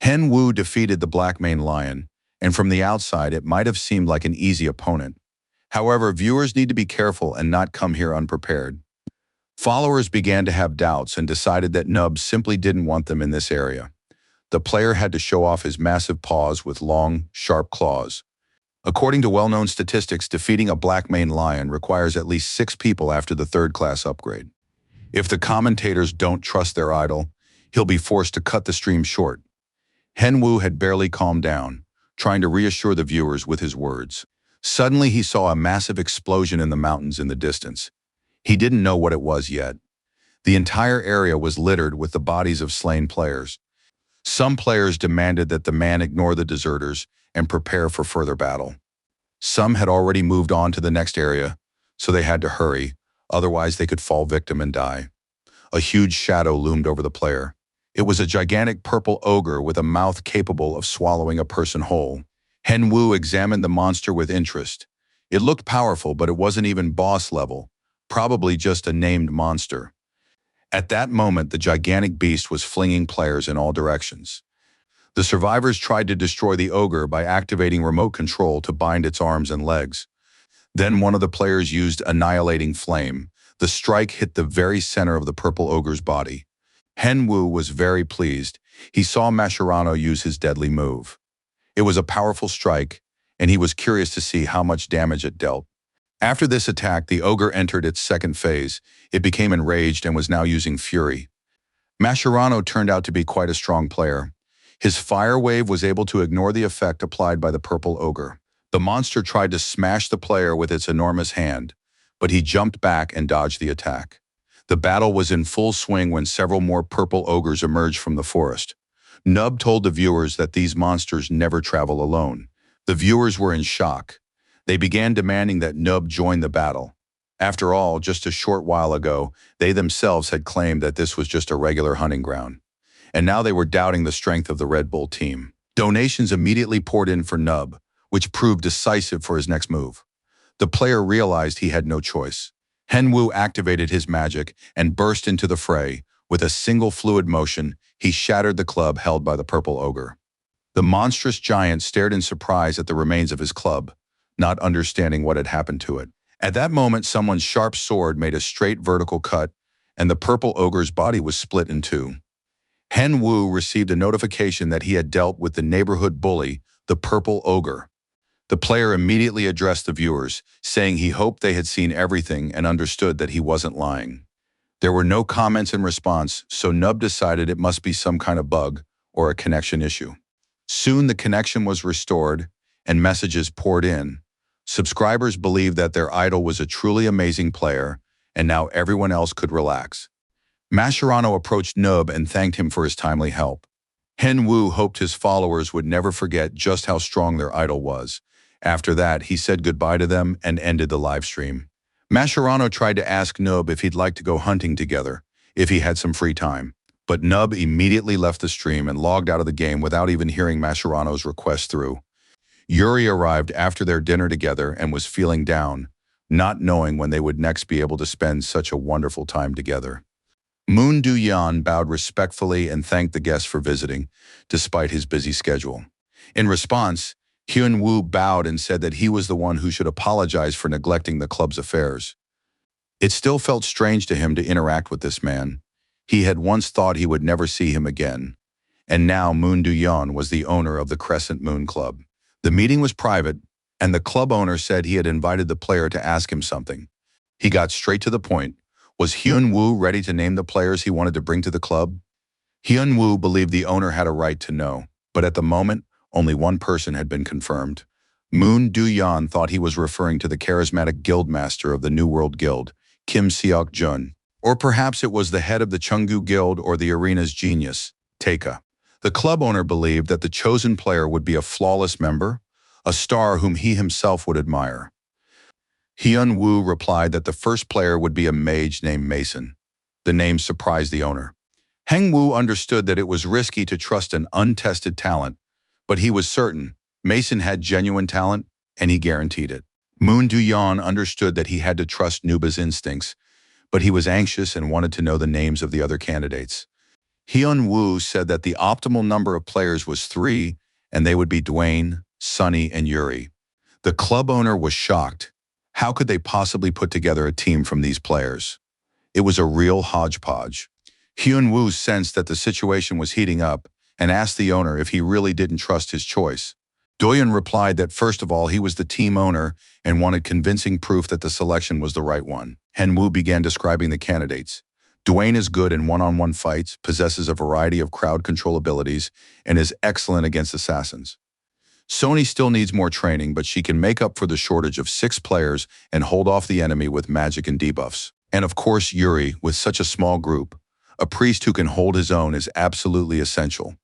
Henwoo defeated the black maned lion, and from the outside it might have seemed like an easy opponent. However, viewers need to be careful and not come here unprepared. Followers began to have doubts and decided that Nub simply didn't want them in this area. The player had to show off his massive paws with long, sharp claws. According to well-known statistics, defeating a black maned lion requires at least 6 people after the 3rd class upgrade. If the commentators don't trust their idol, he'll be forced to cut the stream short. Henwoo had barely calmed down, trying to reassure the viewers with his words. Suddenly, he saw a massive explosion in the mountains in the distance. He didn't know what it was yet. The entire area was littered with the bodies of slain players. Some players demanded that the man ignore the deserters and prepare for further battle. Some had already moved on to the next area, so they had to hurry, otherwise they could fall victim and die. A huge shadow loomed over the player. It was a gigantic purple ogre with a mouth capable of swallowing a person whole. Henwoo examined the monster with interest. It looked powerful, but it wasn't even boss level. Probably just a named monster. At that moment, the gigantic beast was flinging players in all directions. The survivors tried to destroy the ogre by activating remote control to bind its arms and legs. Then one of the players used Annihilating Flame. The strike hit the very center of the purple ogre's body. Henwoo was very pleased. He saw Mascherano use his deadly move. It was a powerful strike, and he was curious to see how much damage it dealt. After this attack, the ogre entered its 2nd phase. It became enraged and was now using fury. Mascherano turned out to be quite a strong player. His fire wave was able to ignore the effect applied by the purple ogre. The monster tried to smash the player with its enormous hand, but he jumped back and dodged the attack. The battle was in full swing when several more purple ogres emerged from the forest. Nub told the viewers that these monsters never travel alone. The viewers were in shock. They began demanding that Nub join the battle. After all, just a short while ago, they themselves had claimed that this was just a regular hunting ground. And now they were doubting the strength of the Red Bull team. Donations immediately poured in for Nub, which proved decisive for his next move. The player realized he had no choice. Henwoo activated his magic and burst into the fray. With a single fluid motion, he shattered the club held by the purple ogre. The monstrous giant stared in surprise at the remains of his club, not understanding what had happened to it. At that moment, someone's sharp sword made a straight vertical cut, and the purple ogre's body was split in two. Hen Wu received a notification that he had dealt with the neighborhood bully, the purple ogre. The player immediately addressed the viewers, saying he hoped they had seen everything and understood that he wasn't lying. There were no comments in response, so Nub decided it must be some kind of bug or a connection issue. Soon the connection was restored and messages poured in. Subscribers believed that their idol was a truly amazing player, and now everyone else could relax. Mascherano approached Nub and thanked him for his timely help. Hen Wu hoped his followers would never forget just how strong their idol was. After that, he said goodbye to them and ended the live stream. Mascherano tried to ask Nub if he'd like to go hunting together, if he had some free time. But Nub immediately left the stream and logged out of the game without even hearing Mascherano's request through. Yuri arrived after their dinner together and was feeling down, not knowing when they would next be able to spend such a wonderful time together. Moon Do-yeon bowed respectfully and thanked the guest for visiting, despite his busy schedule. In response, Hyun-woo bowed and said that he was the one who should apologize for neglecting the club's affairs. It still felt strange to him to interact with this man. He had once thought he would never see him again. And now Moon Do-yeon was the owner of the Crescent Moon Club. The meeting was private, and the club owner said he had invited the player to ask him something. He got straight to the point. Was Hyun-woo ready to name the players he wanted to bring to the club? Hyun-woo believed the owner had a right to know, but at the moment, only one person had been confirmed. Moon Do-yeon thought he was referring to the charismatic guildmaster of the New World Guild, Kim Seok-jun. Or perhaps it was the head of the Chunggu Guild or the arena's genius, Taeka. The club owner believed that the chosen player would be a flawless member, a star whom he himself would admire. Hyun-woo replied that the first player would be a mage named Mason. The name surprised the owner. Heng-woo understood that it was risky to trust an untested talent, but he was certain Mason had genuine talent, and he guaranteed it. Moon Do-yeon understood that he had to trust Nuba's instincts, but he was anxious and wanted to know the names of the other candidates. Hyun-woo said that the optimal number of players was 3, and they would be Dwayne, Sunny, and Yuri. The club owner was shocked. How could they possibly put together a team from these players? It was a real hodgepodge. Hyun-woo sensed that the situation was heating up and asked the owner if he really didn't trust his choice. Do-yeon replied that first of all he was the team owner and wanted convincing proof that the selection was the right one. Hen-woo began describing the candidates. Dwayne is good in one-on-one fights, possesses a variety of crowd control abilities, and is excellent against assassins. Sony still needs more training, but she can make up for the shortage of 6 players and hold off the enemy with magic and debuffs. And of course, Yuri, with such a small group, a priest who can hold his own is absolutely essential.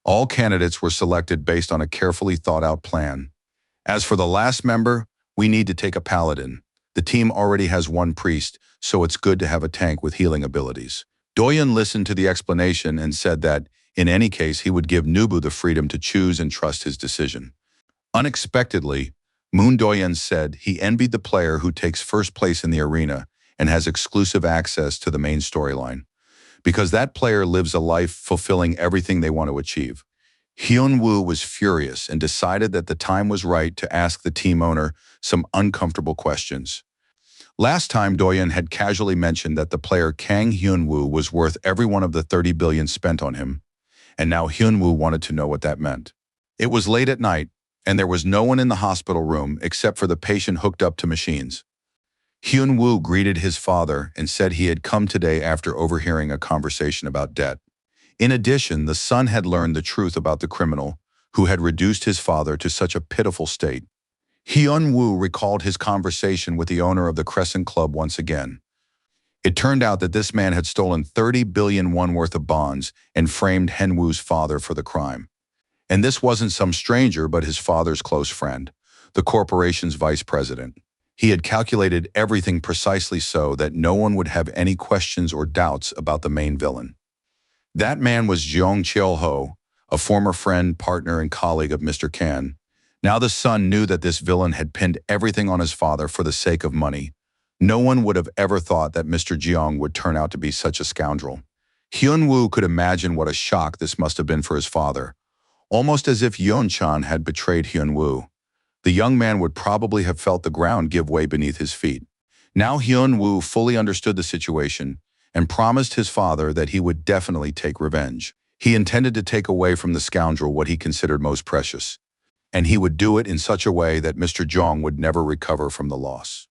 All candidates were selected based on a carefully thought-out plan. As for the last member, we need to take a paladin. The team already has 1 priest, so it's good to have a tank with healing abilities. Do-yeon listened to the explanation and said that, in any case, he would give Nubu the freedom to choose and trust his decision. Unexpectedly, Moon Do-yeon said he envied the player who takes first place in the arena and has exclusive access to the main storyline, because that player lives a life fulfilling everything they want to achieve. Hyun-woo was furious and decided that the time was right to ask the team owner some uncomfortable questions. Last time, Do-yeon had casually mentioned that the player Kang Hyun-woo was worth every one of the 30 billion spent on him, and now Hyun-woo wanted to know what that meant. It was late at night, and there was no one in the hospital room except for the patient hooked up to machines. Hyun-woo greeted his father and said he had come today after overhearing a conversation about debt. In addition, the son had learned the truth about the criminal who had reduced his father to such a pitiful state. Hyun-woo recalled his conversation with the owner of the Crescent Club once again. It turned out that this man had stolen 30 billion won worth of bonds and framed Hen-woo's father for the crime. And this wasn't some stranger but his father's close friend, the corporation's vice president. He had calculated everything precisely so that no one would have any questions or doubts about the main villain. That man was Jeong Cheol-ho, a former friend, partner, and colleague of Mr. Kan. Now the son knew that this villain had pinned everything on his father for the sake of money. No one would have ever thought that Mr. Jeong would turn out to be such a scoundrel. Hyun-woo could imagine what a shock this must have been for his father, almost as if Yeon-chan had betrayed Hyun-woo. The young man would probably have felt the ground give way beneath his feet. Now Hyun-woo fully understood the situation and promised his father that he would definitely take revenge. He intended to take away from the scoundrel what he considered most precious, and he would do it in such a way that Mr. Jong would never recover from the loss.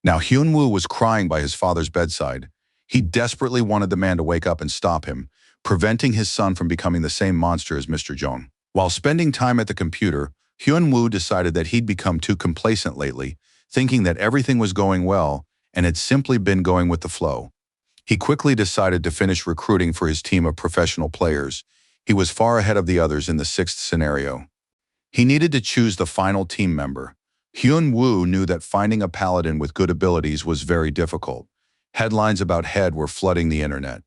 Now Hyun-woo was crying by his father's bedside. He desperately wanted the man to wake up and stop him, preventing his son from becoming the same monster as Mr. Jong. While spending time at the computer, Hyun-woo decided that he'd become too complacent lately, thinking that everything was going well and had simply been going with the flow. He quickly decided to finish recruiting for his team of professional players. He was far ahead of the others in the sixth scenario. He needed to choose the final team member. Hyun-woo knew that finding a paladin with good abilities was very difficult. Headlines about Head were flooding the internet.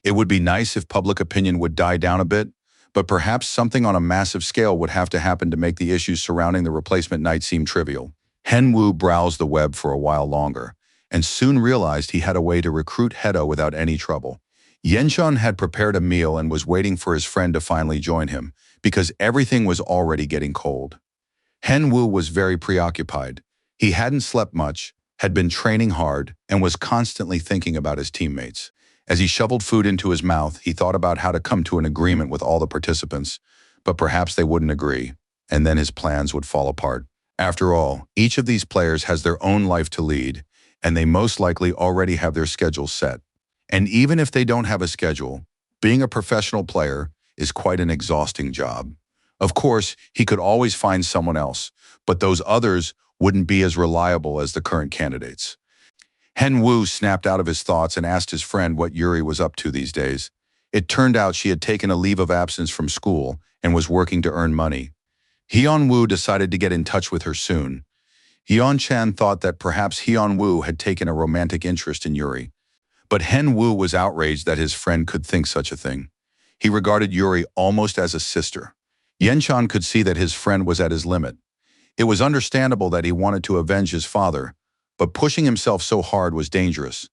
It would be nice if public opinion would die down a bit, but perhaps something on a massive scale would have to happen to make the issues surrounding the replacement knight seem trivial. Hyun-woo browsed the web for a while longer, and soon realized he had a way to recruit Hedo without any trouble. Yenchun had prepared a meal and was waiting for his friend to finally join him, because everything was already getting cold. Hyun-woo was very preoccupied. He hadn't slept much, had been training hard, and was constantly thinking about his teammates. As he shoveled food into his mouth, he thought about how to come to an agreement with all the participants, but perhaps they wouldn't agree, and then his plans would fall apart. After all, each of these players has their own life to lead, and they most likely already have their schedules set. And even if they don't have a schedule, being a professional player is quite an exhausting job. Of course, he could always find someone else, but those others wouldn't be as reliable as the current candidates. Hyun-woo snapped out of his thoughts and asked his friend what Yuri was up to these days. It turned out she had taken a leave of absence from school and was working to earn money. Hyun-woo decided to get in touch with her soon. Hyun-chan thought that perhaps Hyun-woo had taken a romantic interest in Yuri, but Hyun-woo was outraged that his friend could think such a thing. He regarded Yuri almost as a sister. Yenchan could see that his friend was at his limit. It was understandable that he wanted to avenge his father, but pushing himself so hard was dangerous.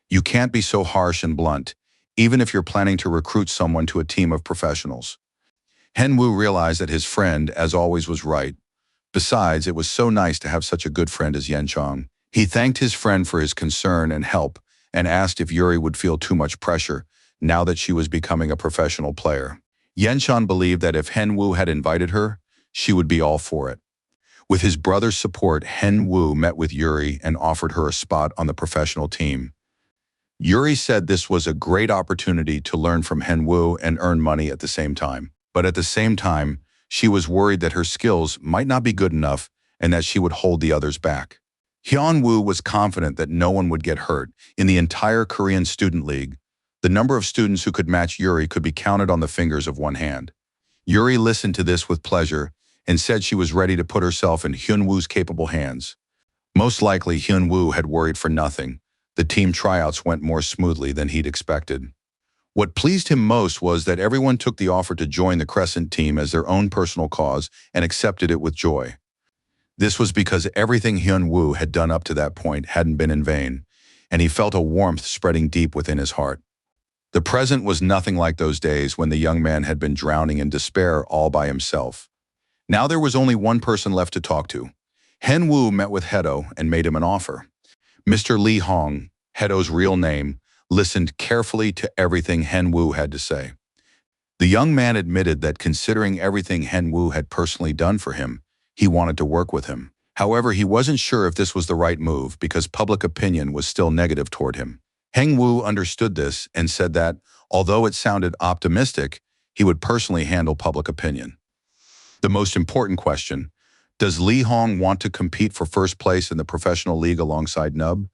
You can't be so harsh and blunt, even if you're planning to recruit someone to a team of professionals. Hyun-woo realized that his friend, as always, was right. Besides, it was so nice to have such a good friend as Yenchang. He thanked his friend for his concern and help and asked if Yuri would feel too much pressure now that she was becoming a professional player. Yenchang believed that if Hyun-woo had invited her, she would be all for it. With his brother's support, Hyun-woo met with Yuri and offered her a spot on the professional team. Yuri said this was a great opportunity to learn from Hyun-woo and earn money at the same time. But at the same time, she was worried that her skills might not be good enough and that she would hold the others back. Hyun-woo was confident that no one would get hurt. In the entire Korean Student League, the number of students who could match Yuri could be counted on the fingers of one hand. Yuri listened to this with pleasure and said she was ready to put herself in Hyun-woo's capable hands. Most likely, Hyun-woo had worried for nothing. The team tryouts went more smoothly than he'd expected. What pleased him most was that everyone took the offer to join the Crescent team as their own personal cause and accepted it with joy. This was because everything Hyun-woo had done up to that point hadn't been in vain, and he felt a warmth spreading deep within his heart. The present was nothing like those days when the young man had been drowning in despair all by himself. Now there was only one person left to talk to. Hyun-woo met with Hedo and made him an offer. Mr. Lee Hong, Hedo's real name, listened carefully to everything Hyun-woo had to say. The young man admitted that considering everything Hyun-woo had personally done for him, he wanted to work with him. However, he wasn't sure if this was the right move because public opinion was still negative toward him. Hyun-woo understood this and said that, although it sounded optimistic, he would personally handle public opinion. The most important question, does Lee Hong want to compete for first place in the professional league alongside Nub?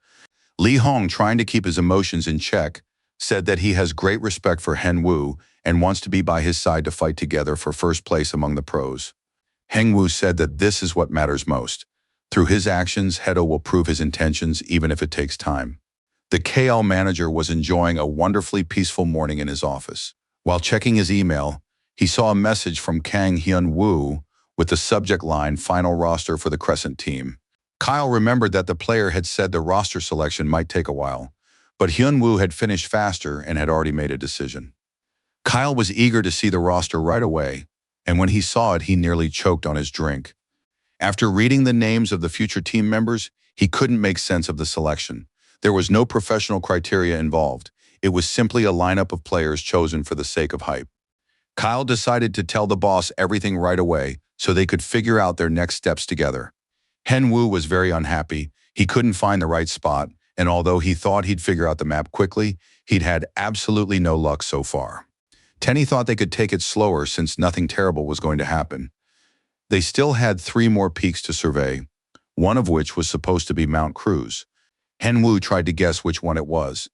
Lee Hong, trying to keep his emotions in check, said that he has great respect for Hyun-woo and wants to be by his side to fight together for first place among the pros. Hyun-woo said that this is what matters most. Through his actions, Hedo will prove his intentions even if it takes time. The KL manager was enjoying a wonderfully peaceful morning in his office. While checking his email, he saw a message from Kang Hyun-woo with the subject line, "Final roster for the Crescent team." Kyle remembered that the player had said the roster selection might take a while, but Hyun-woo had finished faster and had already made a decision. Kyle was eager to see the roster right away, and when he saw it, he nearly choked on his drink. After reading the names of the future team members, he couldn't make sense of the selection. There was no professional criteria involved. It was simply a lineup of players chosen for the sake of hype. Kyle decided to tell the boss everything right away so they could figure out their next steps together. Henwoo was very unhappy. He couldn't find the right spot, and although he thought he'd figure out the map quickly, he'd had absolutely no luck so far. Tenny thought they could take it slower since nothing terrible was going to happen. They still had 3 more peaks to survey, one of which was supposed to be Mount Cruz. Henwoo tried to guess which one it was.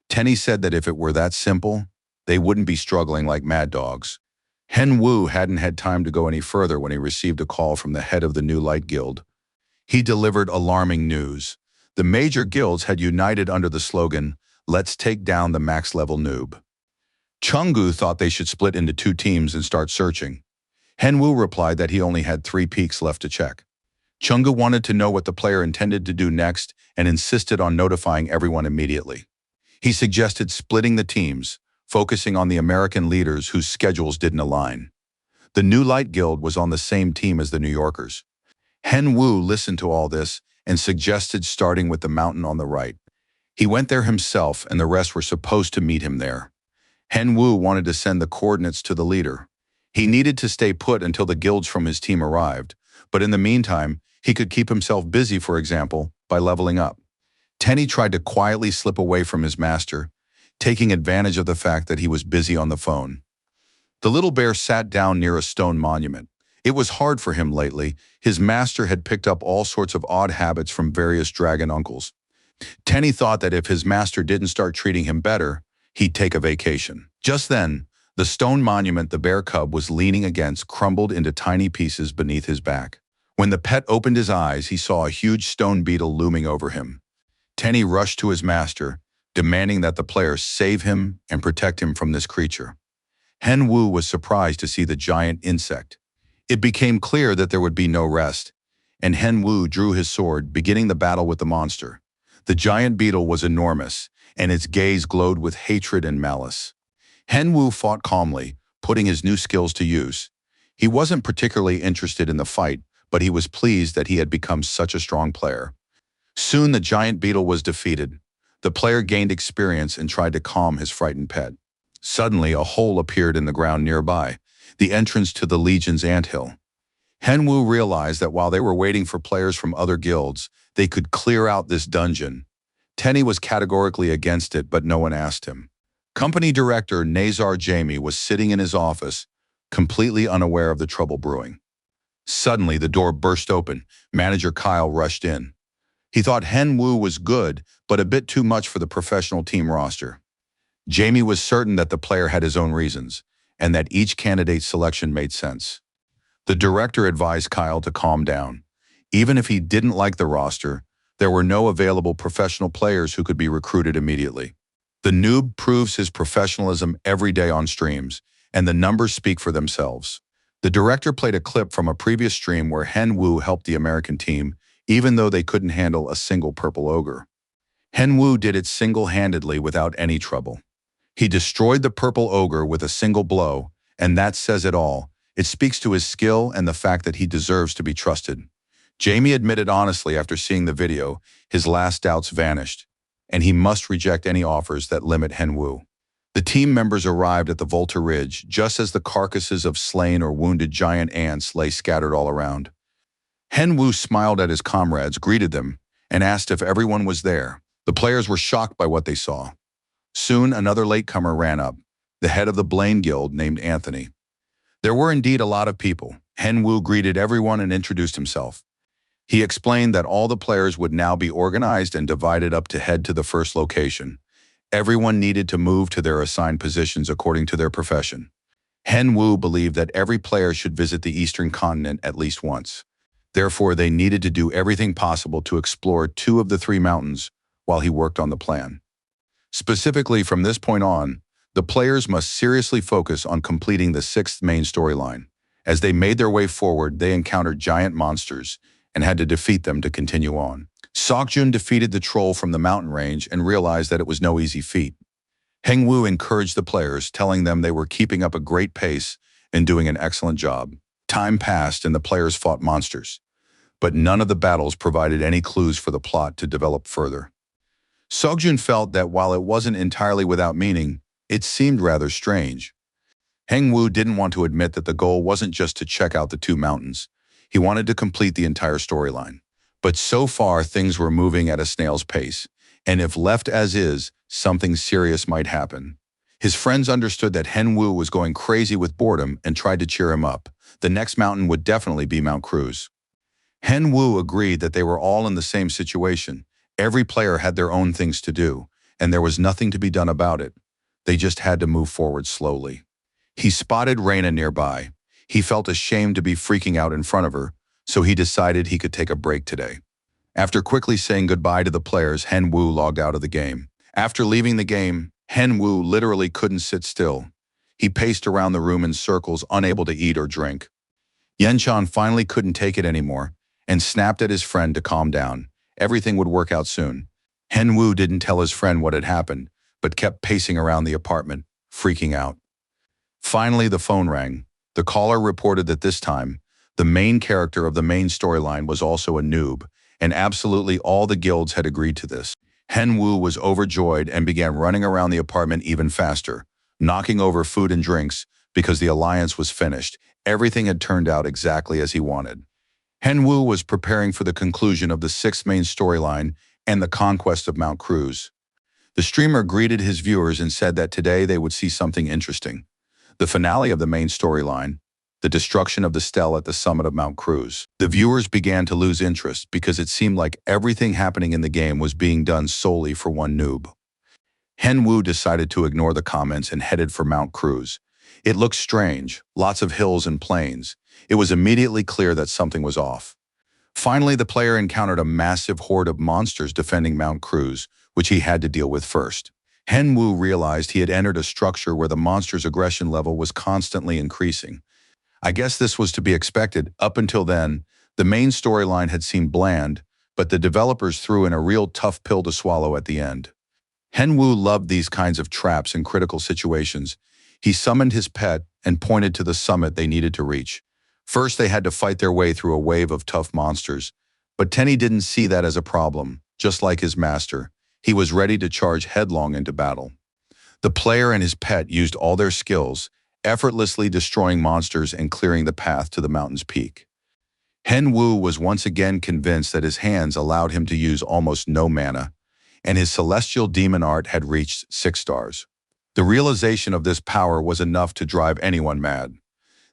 Tenny said that if it were that simple, they wouldn't be struggling like mad dogs. Henwoo hadn't had time to go any further when he received a call from the head of the New Light Guild. He delivered alarming news. The major guilds had united under the slogan, "Let's take down the max-level noob." Chungu thought they should split into 2 teams and start searching. Henwoo replied that he only had 3 peaks left to check. Chungu wanted to know what the player intended to do next and insisted on notifying everyone immediately. He suggested splitting the teams, focusing on the American leaders whose schedules didn't align. The New Light Guild was on the same team as the New Yorkers. Henwoo listened to all this and suggested starting with the mountain on the right. He went there himself and the rest were supposed to meet him there. Henwoo wanted to send the coordinates to the leader. He needed to stay put until the guilds from his team arrived, but in the meantime, he could keep himself busy, for example, by leveling up. Tenny tried to quietly slip away from his master, taking advantage of the fact that he was busy on the phone. The little bear sat down near a stone monument. It was hard for him lately. His master had picked up all sorts of odd habits from various dragon uncles. Tenny thought that if his master didn't start treating him better, he'd take a vacation. Just then, the stone monument the bear cub was leaning against crumbled into tiny pieces beneath his back. When the pet opened his eyes, he saw a huge stone beetle looming over him. Tenny rushed to his master, demanding that the player save him and protect him from this creature. Henwoo was surprised to see the giant insect. It became clear that there would be no rest, and Henwoo drew his sword, beginning the battle with the monster. The giant beetle was enormous, and its gaze glowed with hatred and malice. Henwoo fought calmly, putting his new skills to use. He wasn't particularly interested in the fight, but he was pleased that he had become such a strong player. Soon the giant beetle was defeated. The player gained experience and tried to calm his frightened pet. Suddenly, a hole appeared in the ground nearby, the entrance to the Legion's anthill. Henwoo realized that while they were waiting for players from other guilds, they could clear out this dungeon. Tenny was categorically against it, but no one asked him. Company director Nazar Jamie was sitting in his office, completely unaware of the trouble brewing. Suddenly, the door burst open. Manager Kyle rushed in. He thought Henwoo was good, but a bit too much for the professional team roster. Jamie was certain that the player had his own reasons, and that each candidate's selection made sense. The director advised Kyle to calm down. Even if he didn't like the roster, there were no available professional players who could be recruited immediately. The noob proves his professionalism every day on streams, and the numbers speak for themselves. The director played a clip from a previous stream where Henwoo helped the American team, even though they couldn't handle a single purple ogre. Henwoo did it single-handedly without any trouble. He destroyed the purple ogre with a single blow, and that says it all. It speaks to his skill and the fact that he deserves to be trusted. Jamie admitted honestly after seeing the video, his last doubts vanished, and he must reject any offers that limit Henwoo. The team members arrived at the Volta Ridge just as the carcasses of slain or wounded giant ants lay scattered all around. Henwoo smiled at his comrades, greeted them, and asked if everyone was there. The players were shocked by what they saw. Soon another latecomer ran up, the head of the Blaine Guild named Anthony. There were indeed a lot of people. Henwoo greeted everyone and introduced himself. He explained that all the players would now be organized and divided up to head to the first location. Everyone needed to move to their assigned positions according to their profession. Henwoo believed that every player should visit the Eastern continent at least once. Therefore, they needed to do everything possible to explore 2 of the 3 mountains while he worked on the plan. Specifically, from this point on, the players must seriously focus on completing the 6th main storyline. As they made their way forward, they encountered giant monsters and had to defeat them to continue on. Seokjun defeated the troll from the mountain range and realized that it was no easy feat. Henwoo encouraged the players, telling them they were keeping up a great pace and doing an excellent job. Time passed and the players fought monsters, but none of the battles provided any clues for the plot to develop further. Seokjun felt that while it wasn't entirely without meaning, it seemed rather strange. Hengwoo didn't want to admit that the goal wasn't just to check out the two mountains. He wanted to complete the entire storyline. But so far, things were moving at a snail's pace, and if left as is, something serious might happen. His friends understood that Hengwoo was going crazy with boredom and tried to cheer him up. The next mountain would definitely be Mount Cruz. Hengwoo agreed that they were all in the same situation. Every player had their own things to do, and there was nothing to be done about it. They just had to move forward slowly. He spotted Reina nearby. He felt ashamed to be freaking out in front of her, so he decided he could take a break today. After quickly saying goodbye to the players, Hengwoo logged out of the game. After leaving the game, Hengwoo literally couldn't sit still. He paced around the room in circles, unable to eat or drink. Yenchan finally couldn't take it anymore and snapped at his friend to calm down. Everything would work out soon. Hengwoo didn't tell his friend what had happened, but kept pacing around the apartment, freaking out. Finally, the phone rang. The caller reported that this time, the main character of the main storyline was also a noob, and absolutely all the guilds had agreed to this. Hengwoo was overjoyed and began running around the apartment even faster, knocking over food and drinks because the alliance was finished. Everything had turned out exactly as he wanted. Hengwoo was preparing for the conclusion of the sixth main storyline and the conquest of Mount Cruz. The streamer greeted his viewers and said that today they would see something interesting. The finale of the main storyline, the destruction of the stele at the summit of Mount Cruz. The viewers began to lose interest because it seemed like everything happening in the game was being done solely for one noob. Hengwoo decided to ignore the comments and headed for Mount Cruz. It looked strange, lots of hills and plains. It was immediately clear that something was off. Finally, the player encountered a massive horde of monsters defending Mount Cruz, which he had to deal with first. Hengwoo realized he had entered a structure where the monster's aggression level was constantly increasing. I guess this was to be expected. Up until then, the main storyline had seemed bland, but the developers threw in a real tough pill to swallow at the end. Hengwoo loved these kinds of traps in critical situations. He summoned his pet and pointed to the summit they needed to reach. First, they had to fight their way through a wave of tough monsters, but Tenny didn't see that as a problem. Just like his master, he was ready to charge headlong into battle. The player and his pet used all their skills, effortlessly destroying monsters and clearing the path to the mountain's peak. Hengwoo was once again convinced that his hands allowed him to use almost no mana, and his celestial demon art had reached 6 stars. The realization of this power was enough to drive anyone mad.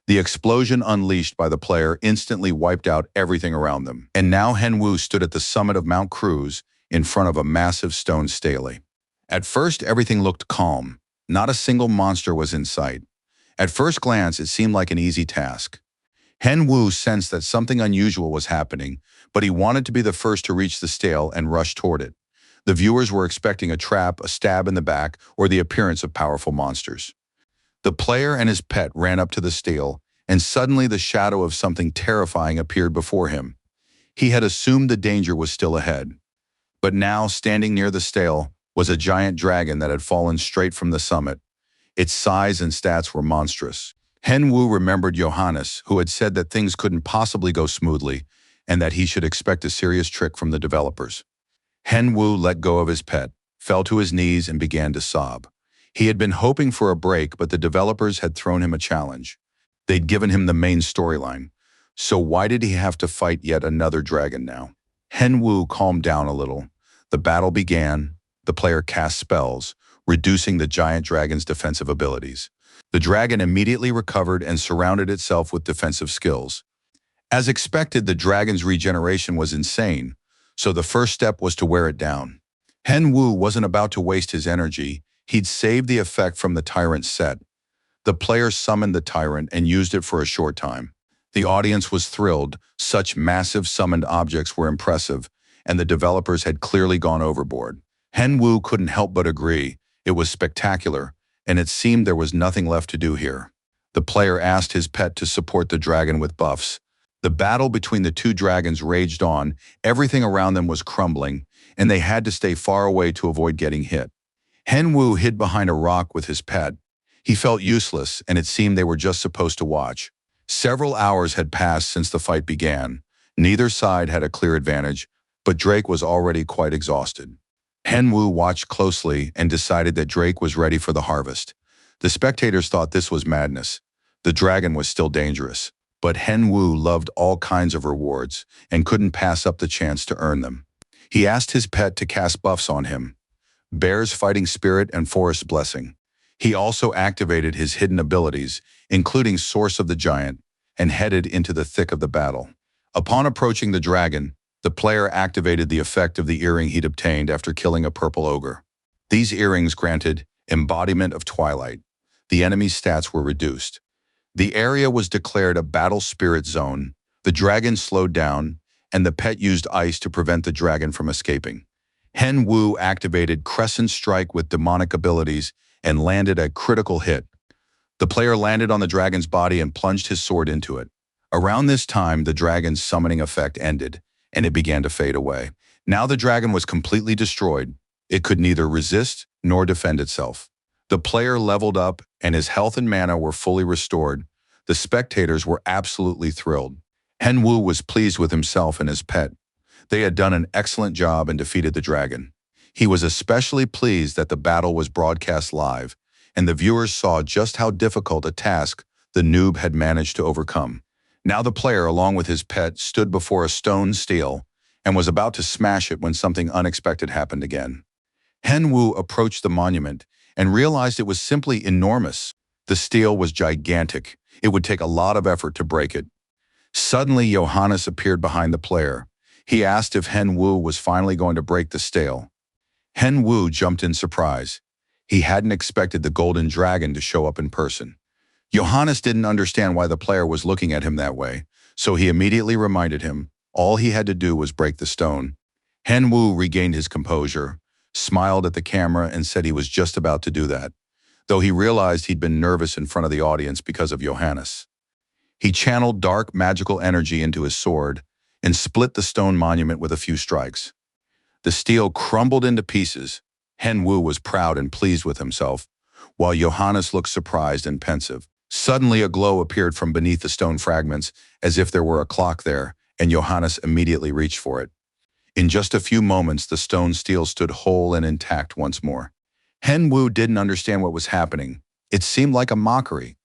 The explosion unleashed by the player instantly wiped out everything around them, and now Hengwoo stood at the summit of Mount Cruz in front of a massive stone stele. At first, everything looked calm. Not a single monster was in sight. At first glance, it seemed like an easy task. Hengwoo sensed that something unusual was happening, but he wanted to be the first to reach the stele and rush toward it. The viewers were expecting a trap, a stab in the back, or the appearance of powerful monsters. The player and his pet ran up to the stele, and suddenly the shadow of something terrifying appeared before him. He had assumed the danger was still ahead. But now, standing near the stele, was a giant dragon that had fallen straight from the summit. Its size and stats were monstrous. Hengwoo remembered Johannes, who had said that things couldn't possibly go smoothly, and that he should expect a serious trick from the developers. Hengwoo let go of his pet, fell to his knees, and began to sob. He had been hoping for a break, but the developers had thrown him a challenge. They'd given him the main storyline. So why did he have to fight yet another dragon now? Hengwoo calmed down a little. The battle began. The player cast spells, reducing the giant dragon's defensive abilities. The dragon immediately recovered and surrounded itself with defensive skills. As expected, the dragon's regeneration was insane, so the first step was to wear it down. Hengwoo wasn't about to waste his energy. He'd saved the effect from the tyrant set. The player summoned the tyrant and used it for a short time. The audience was thrilled. Such massive summoned objects were impressive, and the developers had clearly gone overboard. Hengwoo couldn't help but agree. It was spectacular, and it seemed there was nothing left to do here. The player asked his pet to support the dragon with buffs. The battle between the two dragons raged on. Everything around them was crumbling, and they had to stay far away to avoid getting hit. Hengwoo hid behind a rock with his pet. He felt useless, and it seemed they were just supposed to watch. Several hours had passed since the fight began. Neither side had a clear advantage, but Drake was already quite exhausted. Henwu watched closely and decided that Drake was ready for the harvest. The spectators thought this was madness. The dragon was still dangerous. But Henwu loved all kinds of rewards and couldn't pass up the chance to earn them. He asked his pet to cast buffs on him: Bear's Fighting Spirit and Forest Blessing. He also activated his hidden abilities, including Source of the Giant, and headed into the thick of the battle. Upon approaching the dragon, the player activated the effect of the earring he'd obtained after killing a purple ogre. These earrings granted Embodiment of Twilight. The enemy's stats were reduced. The area was declared a battle spirit zone. The dragon slowed down, and the pet used ice to prevent the dragon from escaping. Henwu activated Crescent Strike with demonic abilities and landed a critical hit. The player landed on the dragon's body and plunged his sword into it. Around this time, the dragon's summoning effect ended, and it began to fade away. Now the dragon was completely destroyed. It could neither resist nor defend itself. The player leveled up, and his health and mana were fully restored. The spectators were absolutely thrilled. Henwu was pleased with himself and his pet. They had done an excellent job and defeated the dragon. He was especially pleased that the battle was broadcast live, and the viewers saw just how difficult a task the noob had managed to overcome. Now the player, along with his pet, stood before a stone stele and was about to smash it when something unexpected happened again. Henwu approached the monument and realized it was simply enormous. The stele was gigantic. It would take a lot of effort to break it. Suddenly, Johannes appeared behind the player. He asked if Henwu was finally going to break the stele. Henwu jumped in surprise. He hadn't expected the golden dragon to show up in person. Johannes didn't understand why the player was looking at him that way, so he immediately reminded him all he had to do was break the stone. Henwu regained his composure, smiled at the camera, and said he was just about to do that, though he realized he'd been nervous in front of the audience because of Johannes. He channeled dark magical energy into his sword and split the stone monument with a few strikes. The stele crumbled into pieces. Henwu was proud and pleased with himself, while Johannes looked surprised and pensive. Suddenly, a glow appeared from beneath the stone fragments, as if there were a clock there, and Johannes immediately reached for it. In just a few moments, the stone stele stood whole and intact once more. Henwu didn't understand what was happening. It seemed like a mockery.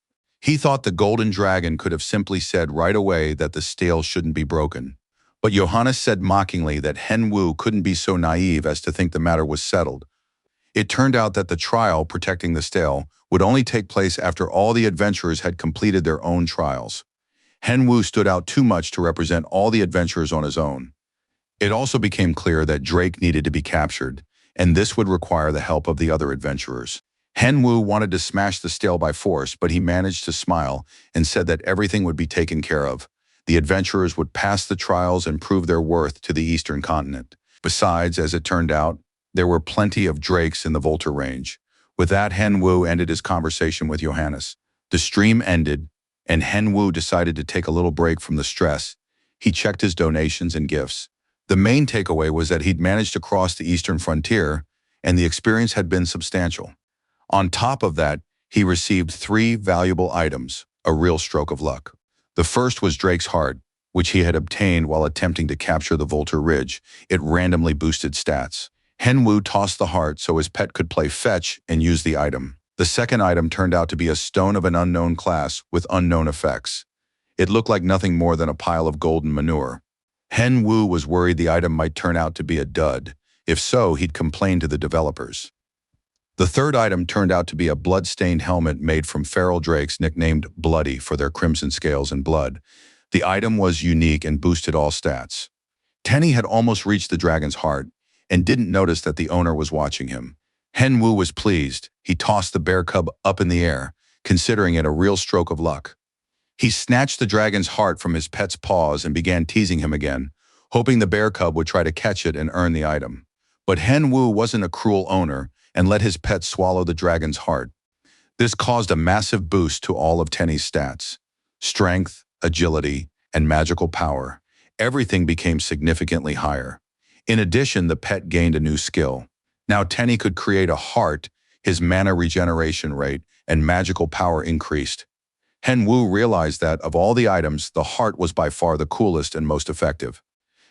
He thought the golden dragon could have simply said right away that the stele shouldn't be broken. But Johannes said mockingly that Henwu couldn't be so naive as to think the matter was settled. It turned out that the trial protecting the stele would only take place after all the adventurers had completed their own trials. Henwu stood out too much to represent all the adventurers on his own. It also became clear that Drake needed to be captured, and this would require the help of the other adventurers. Henwu wanted to smash the stele by force, but he managed to smile and said that everything would be taken care of. The adventurers would pass the trials and prove their worth to the eastern continent. Besides, as it turned out, there were plenty of drakes in the Volta range. With that, Henwu ended his conversation with Johannes. The stream ended, and Henwu decided to take a little break from the stress. He checked his donations and gifts. The main takeaway was that he'd managed to cross the eastern frontier, and the experience had been substantial. On top of that, he received 3 valuable items, a real stroke of luck. The first was Drake's heart, which he had obtained while attempting to capture the Volta Ridge. It randomly boosted stats. Henwu tossed the heart so his pet could play fetch and use the item. The second item turned out to be a stone of an unknown class with unknown effects. It looked like nothing more than a pile of golden manure. Henwu was worried the item might turn out to be a dud. If so, he'd complain to the developers. The third item turned out to be a blood-stained helmet made from feral drakes nicknamed Bloody for their crimson scales and blood. The item was unique and boosted all stats. Tenny had almost reached the dragon's heart and didn't notice that the owner was watching him. Henwu was pleased. He tossed the bear cub up in the air, considering it a real stroke of luck. He snatched the dragon's heart from his pet's paws and began teasing him again, hoping the bear cub would try to catch it and earn the item. But Henwu wasn't a cruel owner and let his pet swallow the dragon's heart. This caused a massive boost to all of Tenny's stats. Strength, agility, and magical power. Everything became significantly higher. In addition, the pet gained a new skill. Now Tenny could create a heart, his mana regeneration rate and magical power increased. Henwu realized that, of all the items, the heart was by far the coolest and most effective.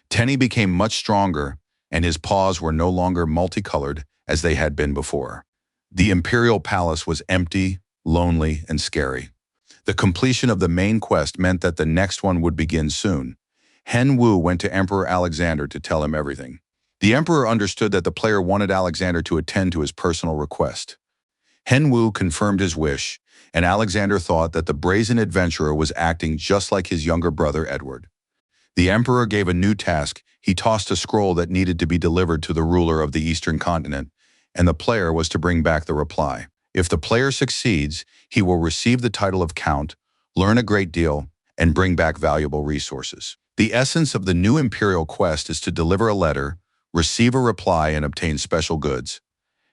Tenny became much stronger, and his paws were no longer multicolored as they had been before. The imperial palace was empty, lonely, and scary. The completion of the main quest meant that the next one would begin soon. Hen Wu went to Emperor Alexander to tell him everything. The emperor understood that the player wanted Alexander to attend to his personal request. Hen Wu confirmed his wish, and Alexander thought that the brazen adventurer was acting just like his younger brother Edward. The emperor gave a new task. He tossed a scroll that needed to be delivered to the ruler of the Eastern continent, and the player was to bring back the reply. If the player succeeds, he will receive the title of Count, learn a great deal, and bring back valuable resources. The essence of the new imperial quest is to deliver a letter, receive a reply, and obtain special goods.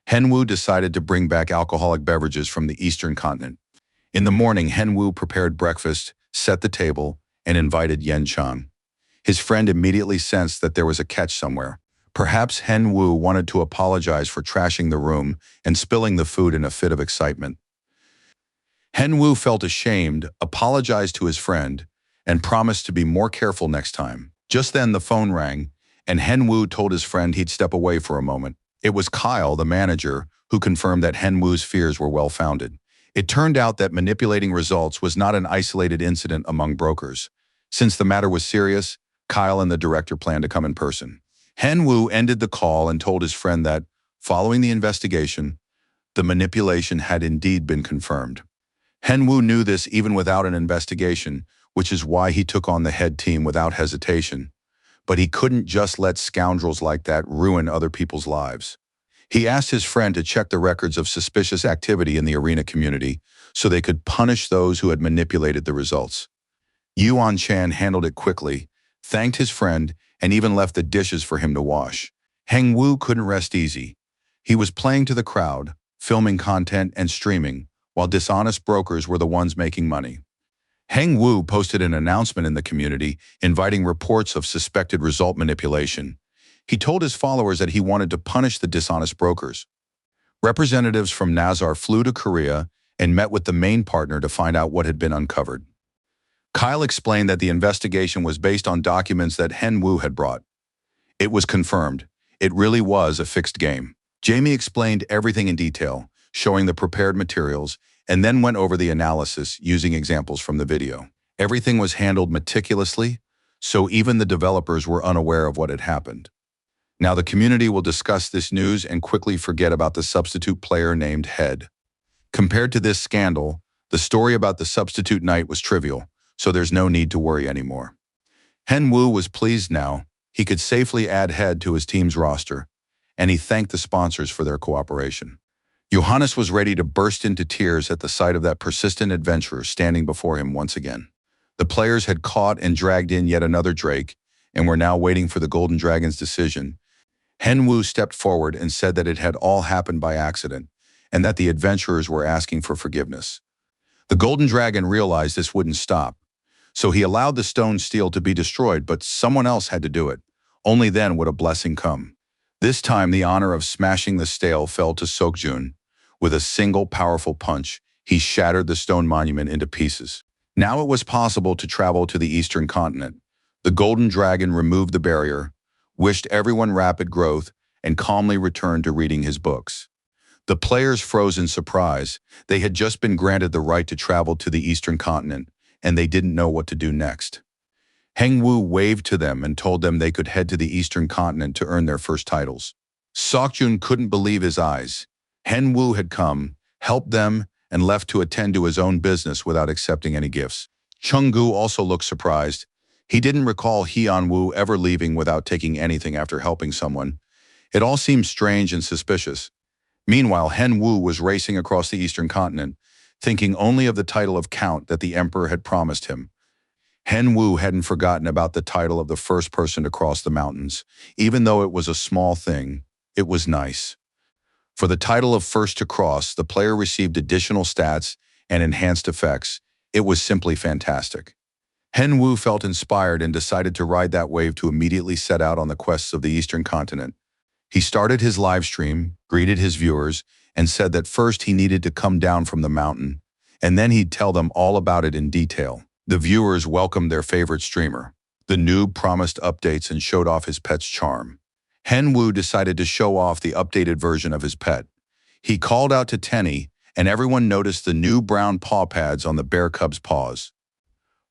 Hen Wu decided to bring back alcoholic beverages from the Eastern continent. In the morning, Hen Wu prepared breakfast, set the table, and invited Yen Chang. His friend immediately sensed that there was a catch somewhere. Perhaps Hen Wu wanted to apologize for trashing the room and spilling the food in a fit of excitement. Hen Wu felt ashamed, apologized to his friend, and promised to be more careful next time. Just then the phone rang, and Hen Wu told his friend he'd step away for a moment. It was Kyle, the manager, who confirmed that Hen Wu's fears were well-founded. It turned out that manipulating results was not an isolated incident among brokers. Since the matter was serious, Kyle and the director planned to come in person. Hen Wu ended the call and told his friend that, following the investigation, the manipulation had indeed been confirmed. Hen Wu knew this even without an investigation, which is why he took on the head team without hesitation. But he couldn't just let scoundrels like that ruin other people's lives. He asked his friend to check the records of suspicious activity in the arena community so they could punish those who had manipulated the results. Yuan Chan handled it quickly, thanked his friend, and even left the dishes for him to wash. Hen Wu couldn't rest easy. He was playing to the crowd, filming content and streaming, while dishonest brokers were the ones making money. Hen Wu posted an announcement in the community inviting reports of suspected result manipulation. He told his followers that he wanted to punish the dishonest brokers. Representatives from Nazar flew to Korea and met with the main partner to find out what had been uncovered. Kyle explained that the investigation was based on documents that Hen Wu had brought. It was confirmed. It really was a fixed game. Jamie explained everything in detail, showing the prepared materials, and then went over the analysis using examples from the video. Everything was handled meticulously, so even the developers were unaware of what had happened. Now the community will discuss this news and quickly forget about the substitute player named Head. Compared to this scandal, the story about the substitute knight was trivial, so there's no need to worry anymore. Hen Wu was pleased now. He could safely add Head to his team's roster, and he thanked the sponsors for their cooperation. Johannes was ready to burst into tears at the sight of that persistent adventurer standing before him once again. The players had caught and dragged in yet another Drake, and were now waiting for the Golden Dragon's decision. Hen Wu stepped forward and said that it had all happened by accident, and that the adventurers were asking for forgiveness. The Golden Dragon realized this wouldn't stop, so he allowed the stone steel to be destroyed, but someone else had to do it. Only then would a blessing come. This time the honor of smashing the stele fell to Sokjun. With a single powerful punch, he shattered the stone monument into pieces. Now it was possible to travel to the Eastern continent. The Golden Dragon removed the barrier, wished everyone rapid growth, and calmly returned to reading his books. The players froze in surprise. They had just been granted the right to travel to the Eastern continent, and they didn't know what to do next. Hen Wu waved to them and told them they could head to the Eastern continent to earn their first titles. Sokjun couldn't believe his eyes. Hen Wu had come, helped them, and left to attend to his own business without accepting any gifts. Chenggu also looked surprised. He didn't recall Heian Wu ever leaving without taking anything after helping someone. It all seemed strange and suspicious. Meanwhile, Hen Wu was racing across the Eastern continent, thinking only of the title of Count that the Emperor had promised him. Hen Wu hadn't forgotten about the title of the first person to cross the mountains. Even though it was a small thing, it was nice. For the title of First to Cross, the player received additional stats and enhanced effects. It was simply fantastic. Hen Wu felt inspired and decided to ride that wave to immediately set out on the quests of the Eastern continent. He started his live stream, greeted his viewers, and said that first he needed to come down from the mountain, and then he'd tell them all about it in detail. The viewers welcomed their favorite streamer. The noob promised updates and showed off his pet's charm. Henwu decided to show off the updated version of his pet. He called out to Tenny, and everyone noticed the new brown paw pads on the bear cub's paws.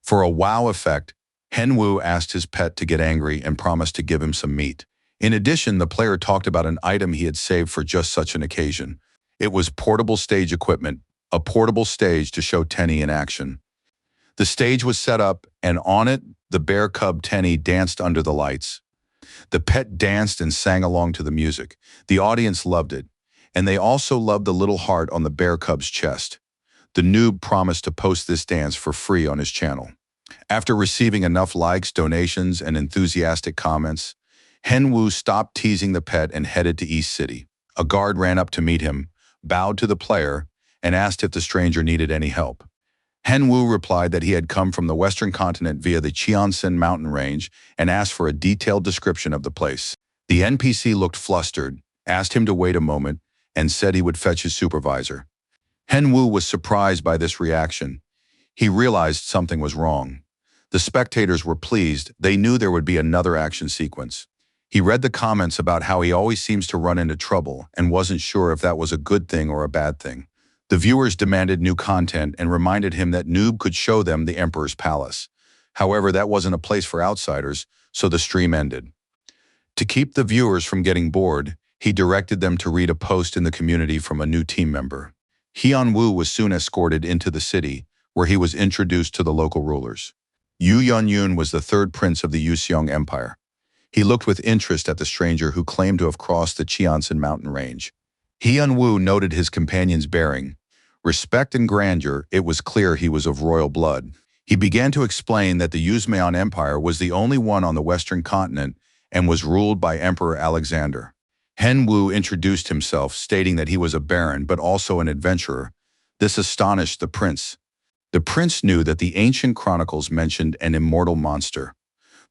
For a wow effect, Henwu asked his pet to get angry and promised to give him some meat. In addition, the player talked about an item he had saved for just such an occasion. It was portable stage equipment, a portable stage to show Tenny in action. The stage was set up, and on it, the bear cub Tenny danced under the lights. The pet danced and sang along to the music. The audience loved it, and they also loved the little heart on the bear cub's chest. The noob promised to post this dance for free on his channel. After receiving enough likes, donations, and enthusiastic comments, Henwu stopped teasing the pet and headed to East City. A guard ran up to meet him, bowed to the player, and asked if the stranger needed any help. Henwu replied that he had come from the Western continent via the Cheonsan mountain range and asked for a detailed description of the place. The NPC looked flustered, asked him to wait a moment, and said he would fetch his supervisor. Henwu was surprised by this reaction. He realized something was wrong. The spectators were pleased. They knew there would be another action sequence. He read the comments about how he always seems to run into trouble and wasn't sure if that was a good thing or a bad thing. The viewers demanded new content and reminded him that Noob could show them the Emperor's Palace. However, that wasn't a place for outsiders, so the stream ended. To keep the viewers from getting bored, he directed them to read a post in the community from a new team member. Hyun-woo was soon escorted into the city, where he was introduced to the local rulers. Yu Yun-yun was the third prince of the Yuseong Empire. He looked with interest at the stranger who claimed to have crossed the Cheonsan mountain range. Hyun-woo noted his companion's bearing. Respect and grandeur, it was clear he was of royal blood. He began to explain that the Yuseong Empire was the only one on the western continent and was ruled by Emperor Alexander. Henwu introduced himself, stating that he was a baron but also an adventurer. This astonished the prince. The prince knew that the ancient chronicles mentioned an immortal monster.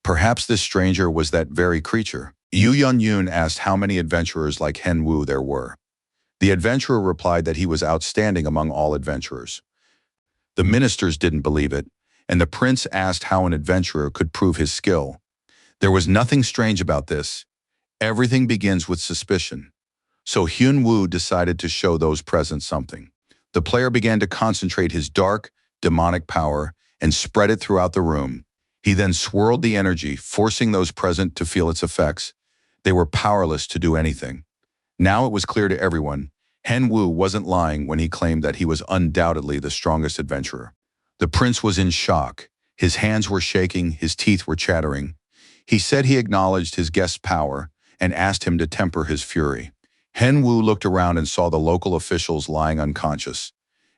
Perhaps this stranger was that very creature. Yu Yun-yun asked how many adventurers like Henwu there were. The adventurer replied that he was outstanding among all adventurers. The ministers didn't believe it, and the prince asked how an adventurer could prove his skill. There was nothing strange about this. Everything begins with suspicion. So Hyun-woo decided to show those present something. The player began to concentrate his dark, demonic power and spread it throughout the room. He then swirled the energy, forcing those present to feel its effects. They were powerless to do anything. Now it was clear to everyone, Henwu wasn't lying when he claimed that he was undoubtedly the strongest adventurer. The prince was in shock. His hands were shaking, his teeth were chattering. He said he acknowledged his guest's power and asked him to temper his fury. Henwu looked around and saw the local officials lying unconscious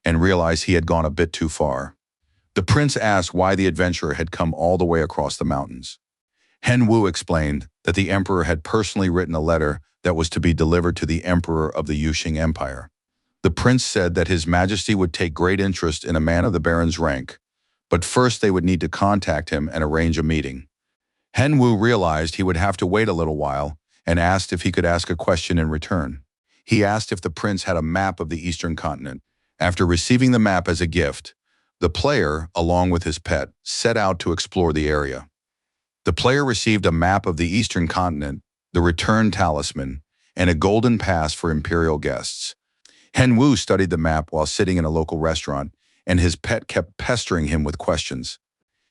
and realized he had gone a bit too far. The prince asked why the adventurer had come all the way across the mountains. Henwu explained that the emperor had personally written a letter that was to be delivered to the emperor of the Yuseong Empire. The prince said that his majesty would take great interest in a man of the baron's rank, but first they would need to contact him and arrange a meeting. Henwu realized he would have to wait a little while and asked if he could ask a question in return. He asked if the prince had a map of the eastern continent. After receiving the map as a gift, the player, along with his pet, set out to explore the area. The player received a map of the eastern continent, the return talisman, and a golden pass for imperial guests. Henwu studied the map while sitting in a local restaurant, and his pet kept pestering him with questions.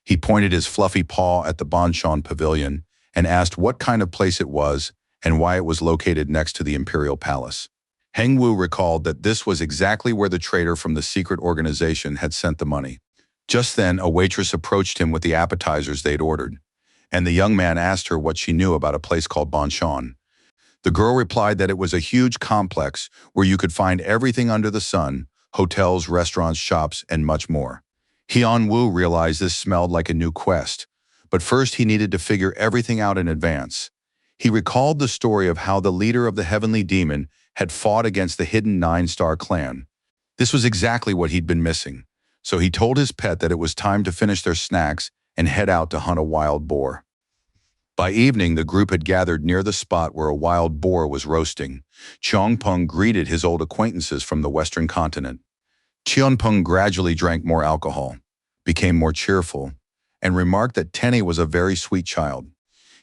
He pointed his fluffy paw at the Bonchon Pavilion and asked what kind of place it was and why it was located next to the imperial palace. Henwu recalled that this was exactly where the traitor from the secret organization had sent the money. Just then, a waitress approached him with the appetizers they'd ordered, and the young man asked her what she knew about a place called Bonchon. The girl replied that it was a huge complex where you could find everything under the sun, hotels, restaurants, shops, and much more. Hyun-woo realized this smelled like a new quest, but first he needed to figure everything out in advance. He recalled the story of how the leader of the heavenly demon had fought against the hidden 9-star clan. This was exactly what he'd been missing, so he told his pet that it was time to finish their snacks and head out to hunt a wild boar. By evening, the group had gathered near the spot where a wild boar was roasting. Cheonpeng greeted his old acquaintances from the western continent. Cheonpeng gradually drank more alcohol, became more cheerful, and remarked that Tenny was a very sweet child.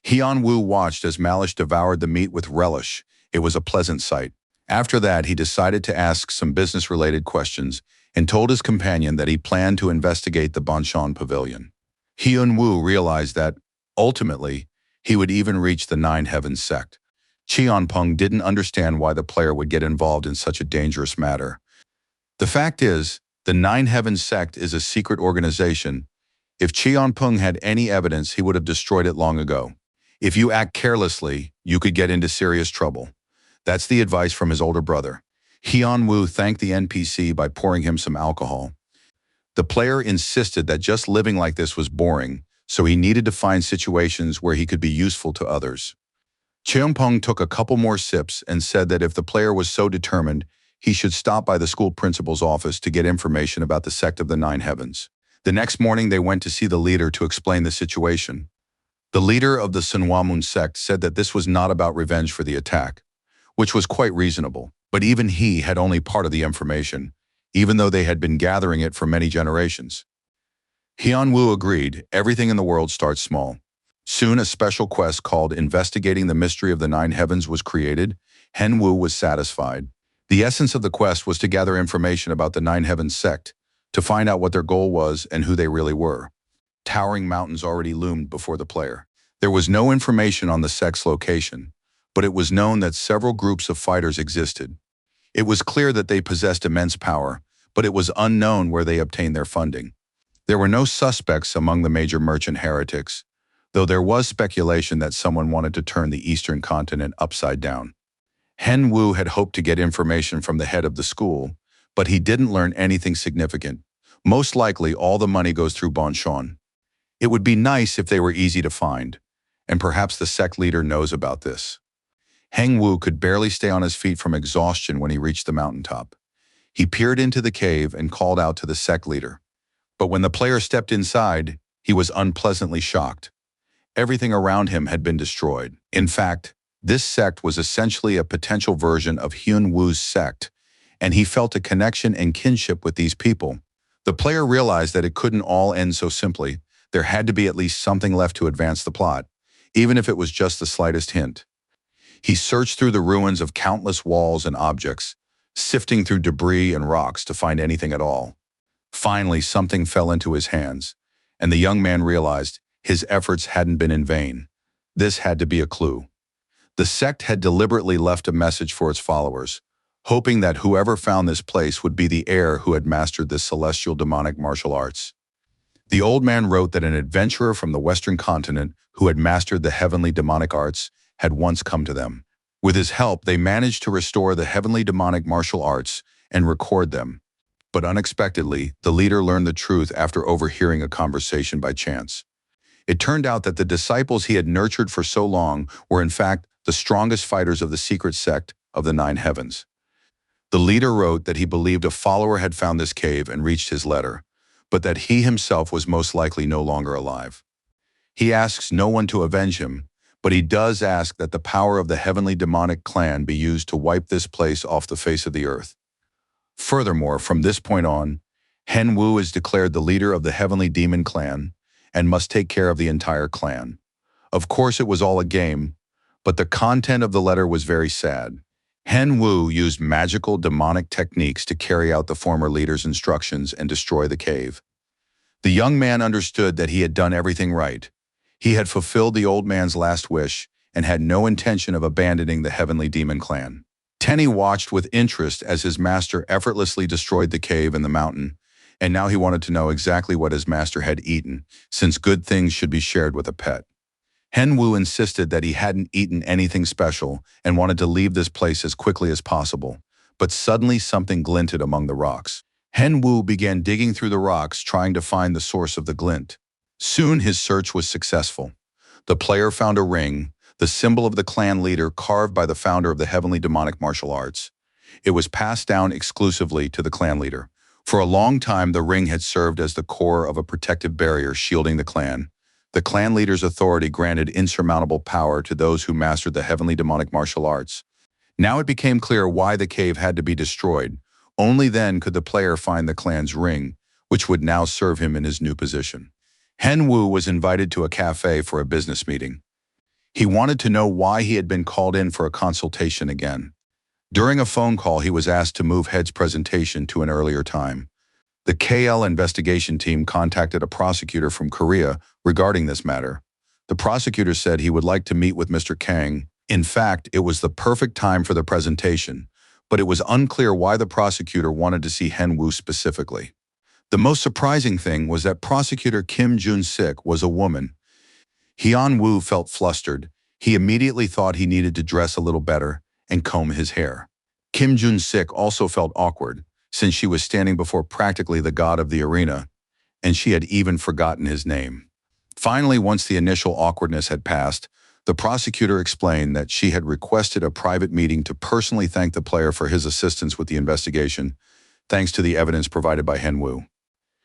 Hyun-woo watched as Malish devoured the meat with relish. It was a pleasant sight. After that, he decided to ask some business-related questions and told his companion that he planned to investigate the Bonchon Pavilion. Hyun-woo realized that, ultimately, he would even reach the Nine Heavens sect. Cheon-pung didn't understand why the player would get involved in such a dangerous matter. The fact is, the Nine Heavens sect is a secret organization. If Cheon-pung had any evidence, he would have destroyed it long ago. If you act carelessly, you could get into serious trouble. That's the advice from his older brother. Hyun-woo thanked the NPC by pouring him some alcohol. The player insisted that just living like this was boring, so he needed to find situations where he could be useful to others. Cheon-pung took a couple more sips and said that if the player was so determined, he should stop by the school principal's office to get information about the sect of the Nine Heavens. The next morning, they went to see the leader to explain the situation. The leader of the Sunwamun sect said that this was not about revenge for the attack, which was quite reasonable, but even he had only part of the information, even though they had been gathering it for many generations. Hyun-woo agreed. Everything in the world starts small. Soon a special quest called Investigating the Mystery of the Nine Heavens was created. Hyun-woo was satisfied. The essence of the quest was to gather information about the Nine Heavens sect, to find out what their goal was and who they really were. Towering mountains already loomed before the player. There was no information on the sect's location, but it was known that several groups of fighters existed. It was clear that they possessed immense power, but it was unknown where they obtained their funding. There were no suspects among the major merchant heretics, though there was speculation that someone wanted to turn the eastern continent upside down. Hyun-woo had hoped to get information from the head of the school, but he didn't learn anything significant. Most likely, all the money goes through Bonchon. It would be nice if they were easy to find, and perhaps the sect leader knows about this. Hyun-woo could barely stay on his feet from exhaustion when he reached the mountaintop. He peered into the cave and called out to the sect leader. But when the player stepped inside, he was unpleasantly shocked. Everything around him had been destroyed. In fact, this sect was essentially a potential version of Hyun-woo's sect, and he felt a connection and kinship with these people. The player realized that it couldn't all end so simply. There had to be at least something left to advance the plot, even if it was just the slightest hint. He searched through the ruins of countless walls and objects, sifting through debris and rocks to find anything at all. Finally, something fell into his hands, and the young man realized his efforts hadn't been in vain. This had to be a clue. The sect had deliberately left a message for its followers, hoping that whoever found this place would be the heir who had mastered the celestial demonic martial arts. The old man wrote that an adventurer from the western continent who had mastered the heavenly demonic arts had once come to them. With his help, they managed to restore the heavenly demonic martial arts and record them. But unexpectedly, the leader learned the truth after overhearing a conversation by chance. It turned out that the disciples he had nurtured for so long were in fact the strongest fighters of the secret sect of the Nine Heavens. The leader wrote that he believed a follower had found this cave and reached his letter, but that he himself was most likely no longer alive. He asks no one to avenge him, but he does ask that the power of the heavenly demonic clan be used to wipe this place off the face of the earth. Furthermore, from this point on, Hyun-woo is declared the leader of the heavenly demon clan and must take care of the entire clan. Of course, it was all a game, but the content of the letter was very sad. Hyun-woo used magical demonic techniques to carry out the former leader's instructions and destroy the cave. The young man understood that he had done everything right. He had fulfilled the old man's last wish and had no intention of abandoning the heavenly demon clan. Tenny watched with interest as his master effortlessly destroyed the cave and the mountain, and now he wanted to know exactly what his master had eaten, since good things should be shared with a pet. Hyun-woo insisted that he hadn't eaten anything special and wanted to leave this place as quickly as possible, but suddenly something glinted among the rocks. Hyun-woo began digging through the rocks, trying to find the source of the glint. Soon his search was successful. The player found a ring, the symbol of the clan leader carved by the founder of the heavenly demonic martial arts. It was passed down exclusively to the clan leader. For a long time, the ring had served as the core of a protective barrier shielding the clan. The clan leader's authority granted insurmountable power to those who mastered the heavenly demonic martial arts. Now it became clear why the cave had to be destroyed. Only then could the player find the clan's ring, which would now serve him in his new position. Hyun-woo was invited to a cafe for a business meeting. He wanted to know why he had been called in for a consultation again. During a phone call, he was asked to move Head's presentation to an earlier time. The KL investigation team contacted a prosecutor from Korea regarding this matter. The prosecutor said he would like to meet with Mr. Kang. In fact, it was the perfect time for the presentation, but it was unclear why the prosecutor wanted to see Hyun-woo specifically. The most surprising thing was that prosecutor Kim Jun-sik was a woman. Hyun-woo felt flustered. He immediately thought he needed to dress a little better and comb his hair. Kim Jun-sik also felt awkward, since she was standing before practically the god of the arena, and she had even forgotten his name. Finally, once the initial awkwardness had passed, the prosecutor explained that she had requested a private meeting to personally thank the player for his assistance with the investigation, thanks to the evidence provided by Hyun-woo.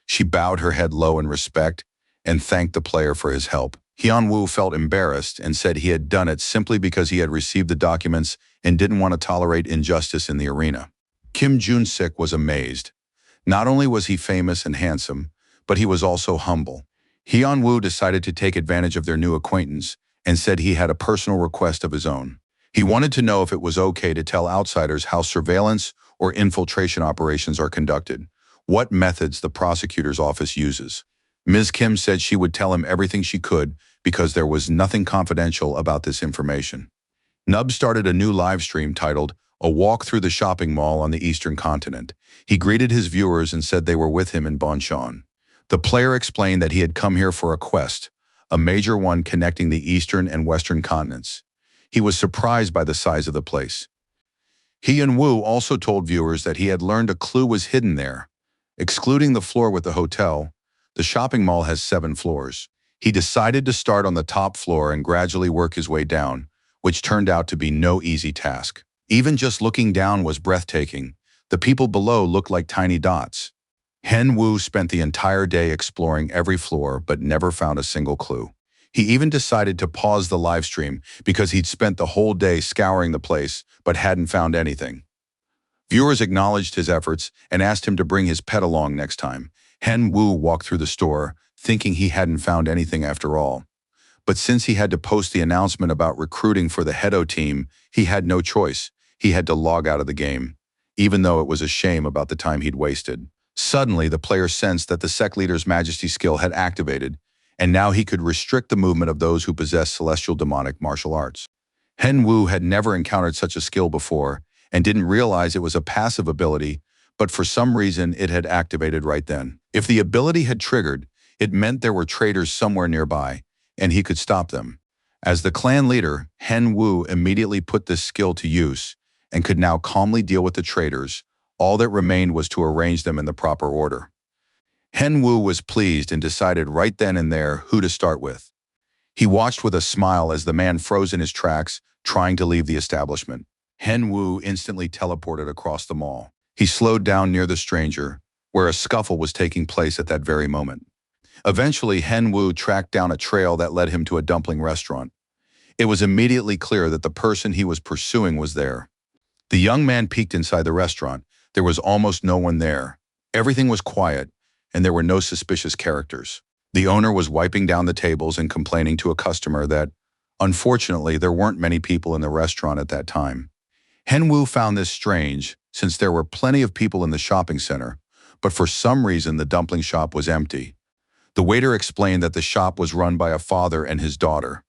She bowed her head low in respect and thanked the player for his help. Hyun-woo felt embarrassed and said he had done it simply because he had received the documents and didn't want to tolerate injustice in the arena. Kim Jun-sik was amazed. Not only was he famous and handsome, but he was also humble. Hyun-woo decided to take advantage of their new acquaintance and said he had a personal request of his own. He wanted to know if it was okay to tell outsiders how surveillance or infiltration operations are conducted, what methods the prosecutor's office uses. Ms. Kim said she would tell him everything she could because there was nothing confidential about this information. Nub started a new live stream titled A Walk Through the Shopping Mall on the Eastern Continent. He greeted his viewers and said they were with him in Bonchon. The player explained that he had come here for a quest, a major one connecting the Eastern and Western continents. He was surprised by the size of the place. Hyun-woo also told viewers that he had learned a clue was hidden there. Excluding the floor with the hotel, the shopping mall has 7 floors. He decided to start on the top floor and gradually work his way down, which turned out to be no easy task. Even just looking down was breathtaking. The people below looked like tiny dots. Hyun-woo spent the entire day exploring every floor but never found a single clue. He even decided to pause the live stream because he'd spent the whole day scouring the place but hadn't found anything. Viewers acknowledged his efforts and asked him to bring his pet along next time. Hyun-woo walked through the store, thinking he hadn't found anything after all. But since he had to post the announcement about recruiting for the Hedo team, he had no choice. He had to log out of the game, even though it was a shame about the time he'd wasted. Suddenly, the player sensed that the sect leader's majesty skill had activated, and now he could restrict the movement of those who possessed celestial demonic martial arts. Hyun-woo had never encountered such a skill before and didn't realize it was a passive ability, but for some reason it had activated right then. If the ability had triggered, it meant there were traitors somewhere nearby, and he could stop them. As the clan leader, Hyun-woo immediately put this skill to use and could now calmly deal with the traitors. All that remained was to arrange them in the proper order. Hyun-woo was pleased and decided right then and there who to start with. He watched with a smile as the man froze in his tracks, trying to leave the establishment. Hyun-woo instantly teleported across the mall. He slowed down near the stranger, where a scuffle was taking place at that very moment. Eventually, Hyun-woo tracked down a trail that led him to a dumpling restaurant. It was immediately clear that the person he was pursuing was there. The young man peeked inside the restaurant. There was almost no one there. Everything was quiet, and there were no suspicious characters. The owner was wiping down the tables and complaining to a customer that, unfortunately, there weren't many people in the restaurant at that time. Hyun-woo found this strange, since there were plenty of people in the shopping center, but for some reason the dumpling shop was empty. The waiter explained that the shop was run by a father and his daughter.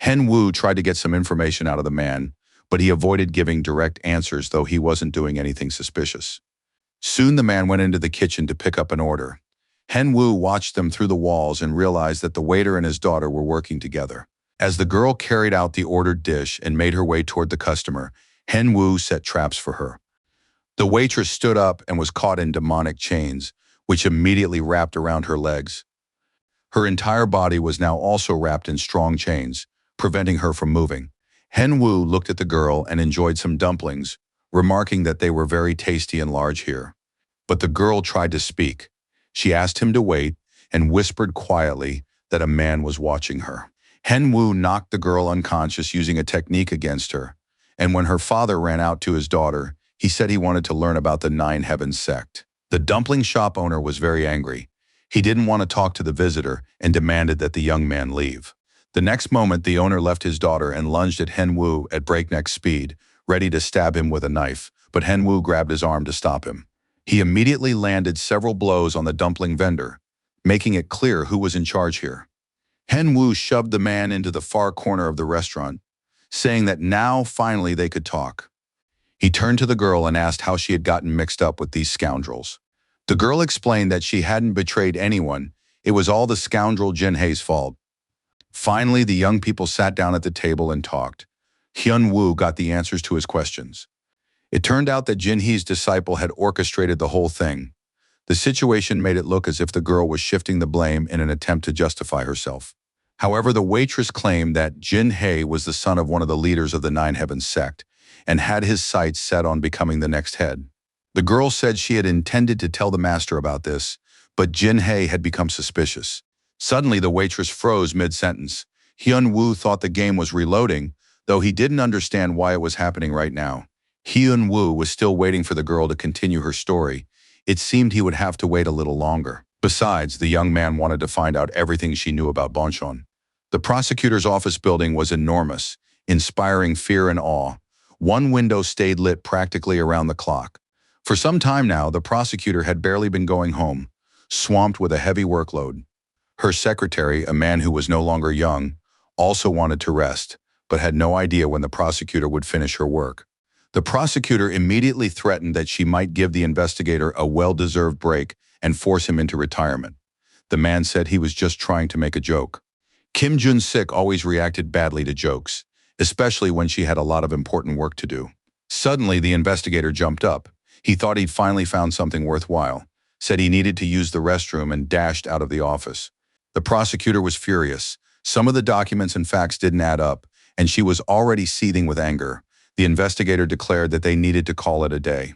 Hyun-woo tried to get some information out of the man, but he avoided giving direct answers, though he wasn't doing anything suspicious. Soon the man went into the kitchen to pick up an order. Hyun-woo watched them through the walls and realized that the waiter and his daughter were working together. As the girl carried out the ordered dish and made her way toward the customer, Hyun-woo set traps for her. The waitress stood up and was caught in demonic chains, which immediately wrapped around her legs. Her entire body was now also wrapped in strong chains, preventing her from moving. Hyun-woo looked at the girl and enjoyed some dumplings, remarking that they were very tasty and large here. But the girl tried to speak. She asked him to wait and whispered quietly that a man was watching her. Hyun-woo knocked the girl unconscious using a technique against her, and when her father ran out to his daughter, he said he wanted to learn about the Nine Heavens sect. The dumpling shop owner was very angry. He didn't want to talk to the visitor and demanded that the young man leave. The next moment, the owner left his daughter and lunged at Henwu at breakneck speed, ready to stab him with a knife, but Henwu grabbed his arm to stop him. He immediately landed several blows on the dumpling vendor, making it clear who was in charge here. Henwu shoved the man into the far corner of the restaurant, saying that now finally they could talk. He turned to the girl and asked how she had gotten mixed up with these scoundrels. The girl explained that she hadn't betrayed anyone. It was all the scoundrel Jinhei's fault. Finally, the young people sat down at the table and talked. Hyun-woo got the answers to his questions. It turned out that Jinhee's disciple had orchestrated the whole thing. The situation made it look as if the girl was shifting the blame in an attempt to justify herself. However, the waitress claimed that Jinhei was the son of one of the leaders of the Nine Heavens sect and had his sights set on becoming the next head. The girl said she had intended to tell the master about this, but Jinhei had become suspicious. Suddenly, the waitress froze mid-sentence. Hyun-woo thought the game was reloading, though he didn't understand why it was happening right now. Hyun-woo was still waiting for the girl to continue her story. It seemed he would have to wait a little longer. Besides, the young man wanted to find out everything she knew about Bonchon. The prosecutor's office building was enormous, inspiring fear and awe. One window stayed lit practically around the clock. For some time now, the prosecutor had barely been going home, swamped with a heavy workload. Her secretary, a man who was no longer young, also wanted to rest, but had no idea when the prosecutor would finish her work. The prosecutor immediately threatened that she might give the investigator a well-deserved break and force him into retirement. The man said he was just trying to make a joke. Kim Jun-sik always reacted badly to jokes, especially when she had a lot of important work to do. Suddenly, the investigator jumped up. He thought he'd finally found something worthwhile, said he needed to use the restroom, and dashed out of the office. The prosecutor was furious. Some of the documents and facts didn't add up, and she was already seething with anger. The investigator declared that they needed to call it a day.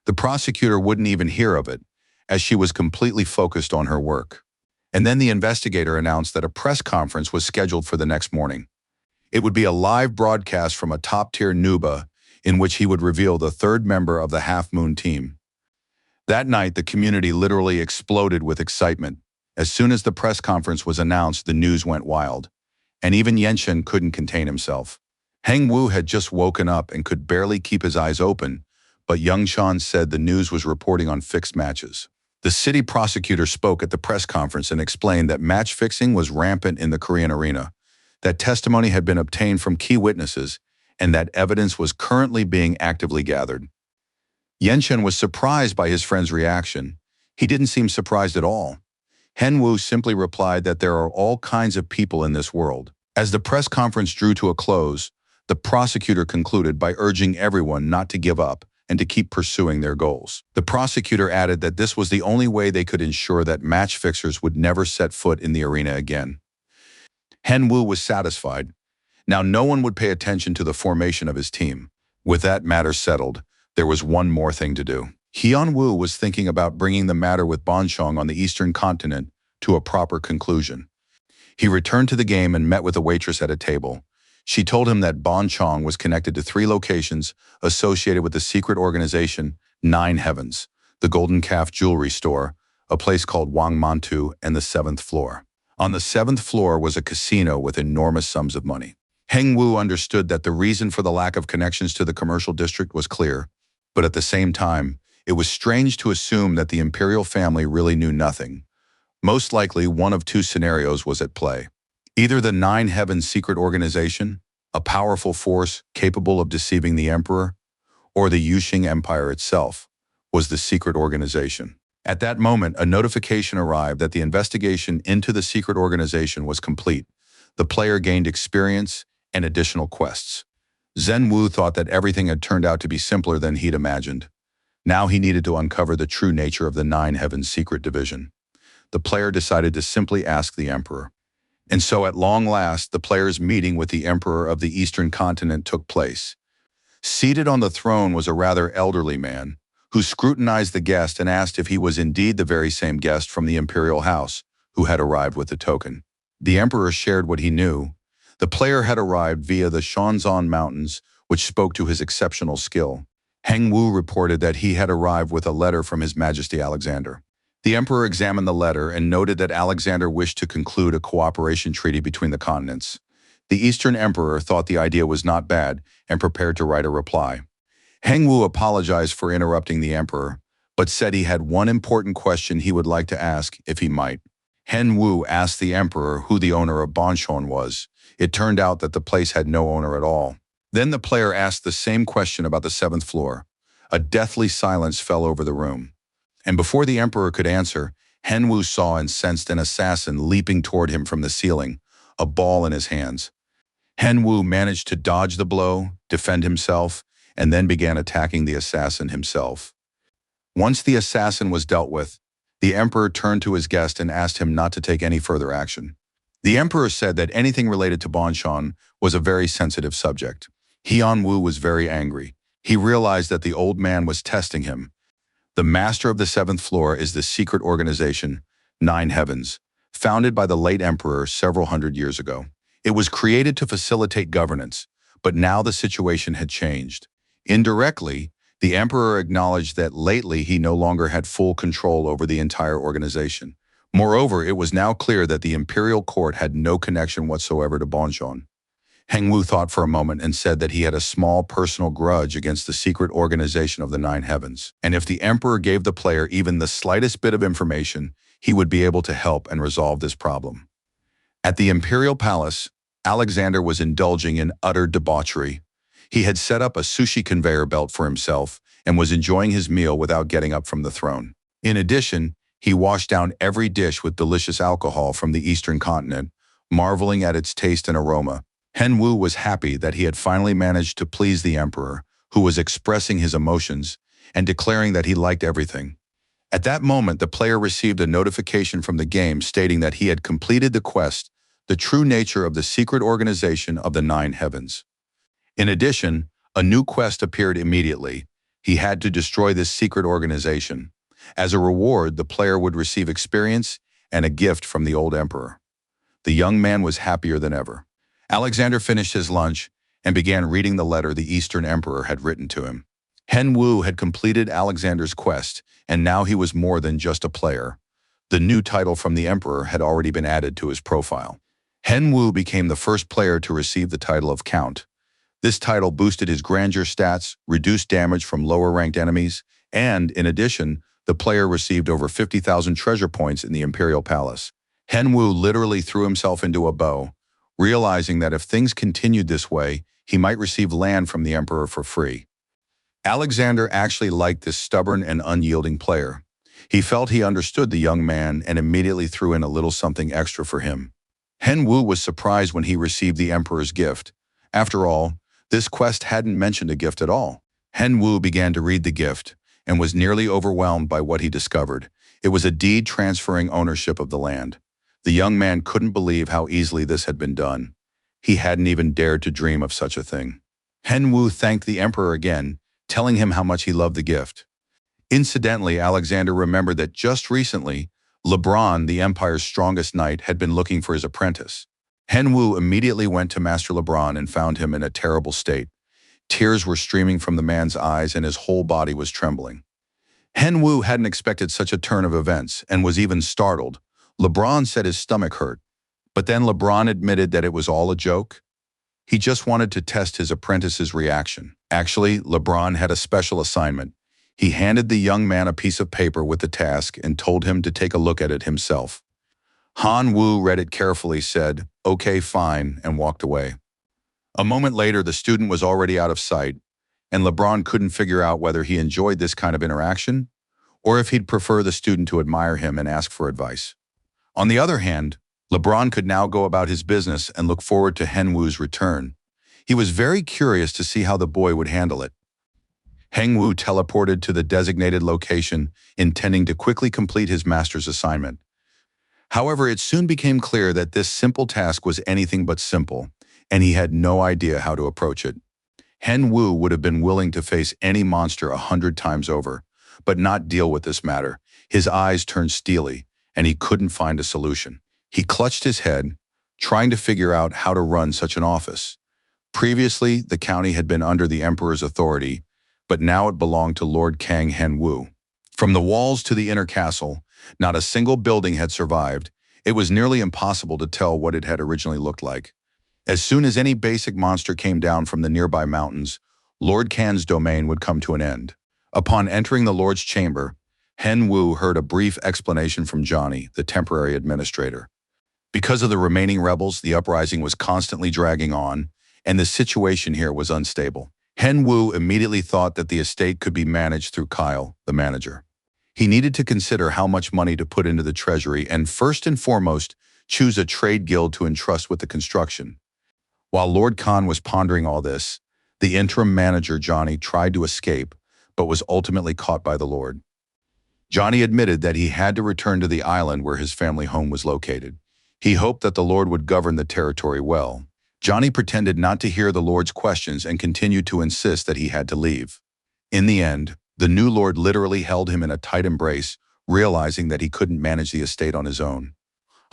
The prosecutor wouldn't even hear of it, as she was completely focused on her work. And then the investigator announced that a press conference was scheduled for the next morning. It would be a live broadcast from a top-tier Nuba, in which he would reveal the third member of the Half Moon team. That night, the community literally exploded with excitement. As soon as the press conference was announced, the news went wild, and even Yenshin couldn't contain himself. Heng-woo had just woken up and could barely keep his eyes open, but Young-chan said the news was reporting on fixed matches. The city prosecutor spoke at the press conference and explained that match fixing was rampant in the Korean arena, that testimony had been obtained from key witnesses, and that evidence was currently being actively gathered. Yenshin was surprised by his friend's reaction. He didn't seem surprised at all. Henwu simply replied that there are all kinds of people in this world. As the press conference drew to a close, the prosecutor concluded by urging everyone not to give up and to keep pursuing their goals. The prosecutor added that this was the only way they could ensure that match fixers would never set foot in the arena again. Henwu was satisfied. Now no one would pay attention to the formation of his team. With that matter settled, there was one more thing to do. Hyun-woo was thinking about bringing the matter with Bonchong on the eastern continent to a proper conclusion. He returned to the game and met with a waitress at a table. She told him that Bonchong was connected to 3 locations associated with the secret organization Nine Heavens, the Golden Calf Jewelry Store, a place called Wangmantu, and the 7th floor. On the 7th floor was a casino with enormous sums of money. Heng-woo understood that the reason for the lack of connections to the commercial district was clear, but at the same time, it was strange to assume that the imperial family really knew nothing. Most likely, one of 2 scenarios was at play. Either the Nine Heavens secret organization, a powerful force capable of deceiving the emperor, or the Yuxing Empire itself, was the secret organization. At that moment, a notification arrived that the investigation into the secret organization was complete. The player gained experience and additional quests. Zen-woo thought that everything had turned out to be simpler than he'd imagined. Now he needed to uncover the true nature of the Nine Heavens secret division. The player decided to simply ask the emperor. And so at long last, the player's meeting with the emperor of the eastern continent took place. Seated on the throne was a rather elderly man, who scrutinized the guest and asked if he was indeed the very same guest from the imperial house who had arrived with the token. The emperor shared what he knew. The player had arrived via the Shanzan Mountains, which spoke to his exceptional skill. Heng-woo reported that he had arrived with a letter from His Majesty Alexander. The emperor examined the letter and noted that Alexander wished to conclude a cooperation treaty between the continents. The Eastern emperor thought the idea was not bad and prepared to write a reply. Heng Wu apologized for interrupting the emperor, but said he had one important question he would like to ask if he might. Heng Wu asked the emperor who the owner of Bonshon was. It turned out that the place had no owner at all. Then the player asked the same question about the seventh floor. A deathly silence fell over the room. And before the emperor could answer, Heng Wu saw and sensed an assassin leaping toward him from the ceiling, a ball in his hands. Heng Wu managed to dodge the blow, defend himself, and then began attacking the assassin himself. Once the assassin was dealt with, the emperor turned to his guest and asked him not to take any further action. The emperor said that anything related to Bonshon was a very sensitive subject. Heng Wu was very angry. He realized that the old man was testing him. The master of the seventh floor is the secret organization, Nine Heavens, founded by the late emperor several hundred years ago. It was created to facilitate governance, but now the situation had changed. Indirectly, the emperor acknowledged that lately he no longer had full control over the entire organization. Moreover, it was now clear that the imperial court had no connection whatsoever to Bonshon. Heng Wu thought for a moment and said that he had a small personal grudge against the secret organization of the Nine Heavens, and if the emperor gave the player even the slightest bit of information, he would be able to help and resolve this problem. At the imperial palace, Alexander was indulging in utter debauchery. He had set up a sushi conveyor belt for himself and was enjoying his meal without getting up from the throne. In addition, he washed down every dish with delicious alcohol from the eastern continent, marveling at its taste and aroma. Heng Wu was happy that he had finally managed to please the emperor, who was expressing his emotions and declaring that he liked everything. At that moment, the player received a notification from the game stating that he had completed the quest, The True Nature of the Secret Organization of the Nine Heavens. In addition, a new quest appeared immediately. He had to destroy this secret organization. As a reward, the player would receive experience and a gift from the old emperor. The young man was happier than ever. Alexander finished his lunch and began reading the letter the Eastern Emperor had written to him. Heng Wu had completed Alexander's quest, and now he was more than just a player. The new title from the Emperor had already been added to his profile. Heng Wu became the first player to receive the title of Count. This title boosted his grandeur stats, reduced damage from lower-ranked enemies, and, in addition, the player received over 50,000 treasure points in the Imperial Palace. Heng Wu literally threw himself into a bow, realizing that if things continued this way, he might receive land from the emperor for free. Alexander actually liked this stubborn and unyielding player. He felt he understood the young man and immediately threw in a little something extra for him. Heng Wu was surprised when he received the emperor's gift. After all, this quest hadn't mentioned a gift at all. Heng Wu began to read the gift and was nearly overwhelmed by what he discovered. It was a deed transferring ownership of the land. The young man couldn't believe how easily this had been done. He hadn't even dared to dream of such a thing. Heng Wu thanked the emperor again, telling him how much he loved the gift. Incidentally, Alexander remembered that just recently, LeBron, the empire's strongest knight, had been looking for his apprentice. Heng Wu immediately went to Master LeBron and found him in a terrible state. Tears were streaming from the man's eyes and his whole body was trembling. Heng Wu hadn't expected such a turn of events and was even startled. LeBron said his stomach hurt, but then LeBron admitted that it was all a joke. He just wanted to test his apprentice's reaction. Actually, LeBron had a special assignment. He handed the young man a piece of paper with the task and told him to take a look at it himself. Heng Wu read it carefully, said, "Okay, fine," and walked away. A moment later, the student was already out of sight, and LeBron couldn't figure out whether he enjoyed this kind of interaction or if he'd prefer the student to admire him and ask for advice. On the other hand, LeBron could now go about his business and look forward to Heng Wu's return. He was very curious to see how the boy would handle it. Heng Wu teleported to the designated location, intending to quickly complete his master's assignment. However, it soon became clear that this simple task was anything but simple, and he had no idea how to approach it. Heng Wu would have been willing to face any monster 100 times over, but not deal with this matter. His eyes turned steely, and he couldn't find a solution. He clutched his head, trying to figure out how to run such an office. Previously, the county had been under the emperor's authority, but now it belonged to Lord Kang Heng Wu. From the walls to the inner castle, not a single building had survived. It was nearly impossible to tell what it had originally looked like. As soon as any basic monster came down from the nearby mountains, Lord Kan's domain would come to an end. Upon entering the Lord's chamber, Hen Wu heard a brief explanation from Johnny, the temporary administrator. Because of the remaining rebels, the uprising was constantly dragging on, and the situation here was unstable. Hen Wu immediately thought that the estate could be managed through Kyle, the manager. He needed to consider how much money to put into the treasury and first and foremost, choose a trade guild to entrust with the construction. While Lord Khan was pondering all this, the interim manager Johnny tried to escape, but was ultimately caught by the Lord. Johnny admitted that he had to return to the island where his family home was located. He hoped that the Lord would govern the territory well. Johnny pretended not to hear the Lord's questions and continued to insist that he had to leave. In the end, the new Lord literally held him in a tight embrace, realizing that he couldn't manage the estate on his own.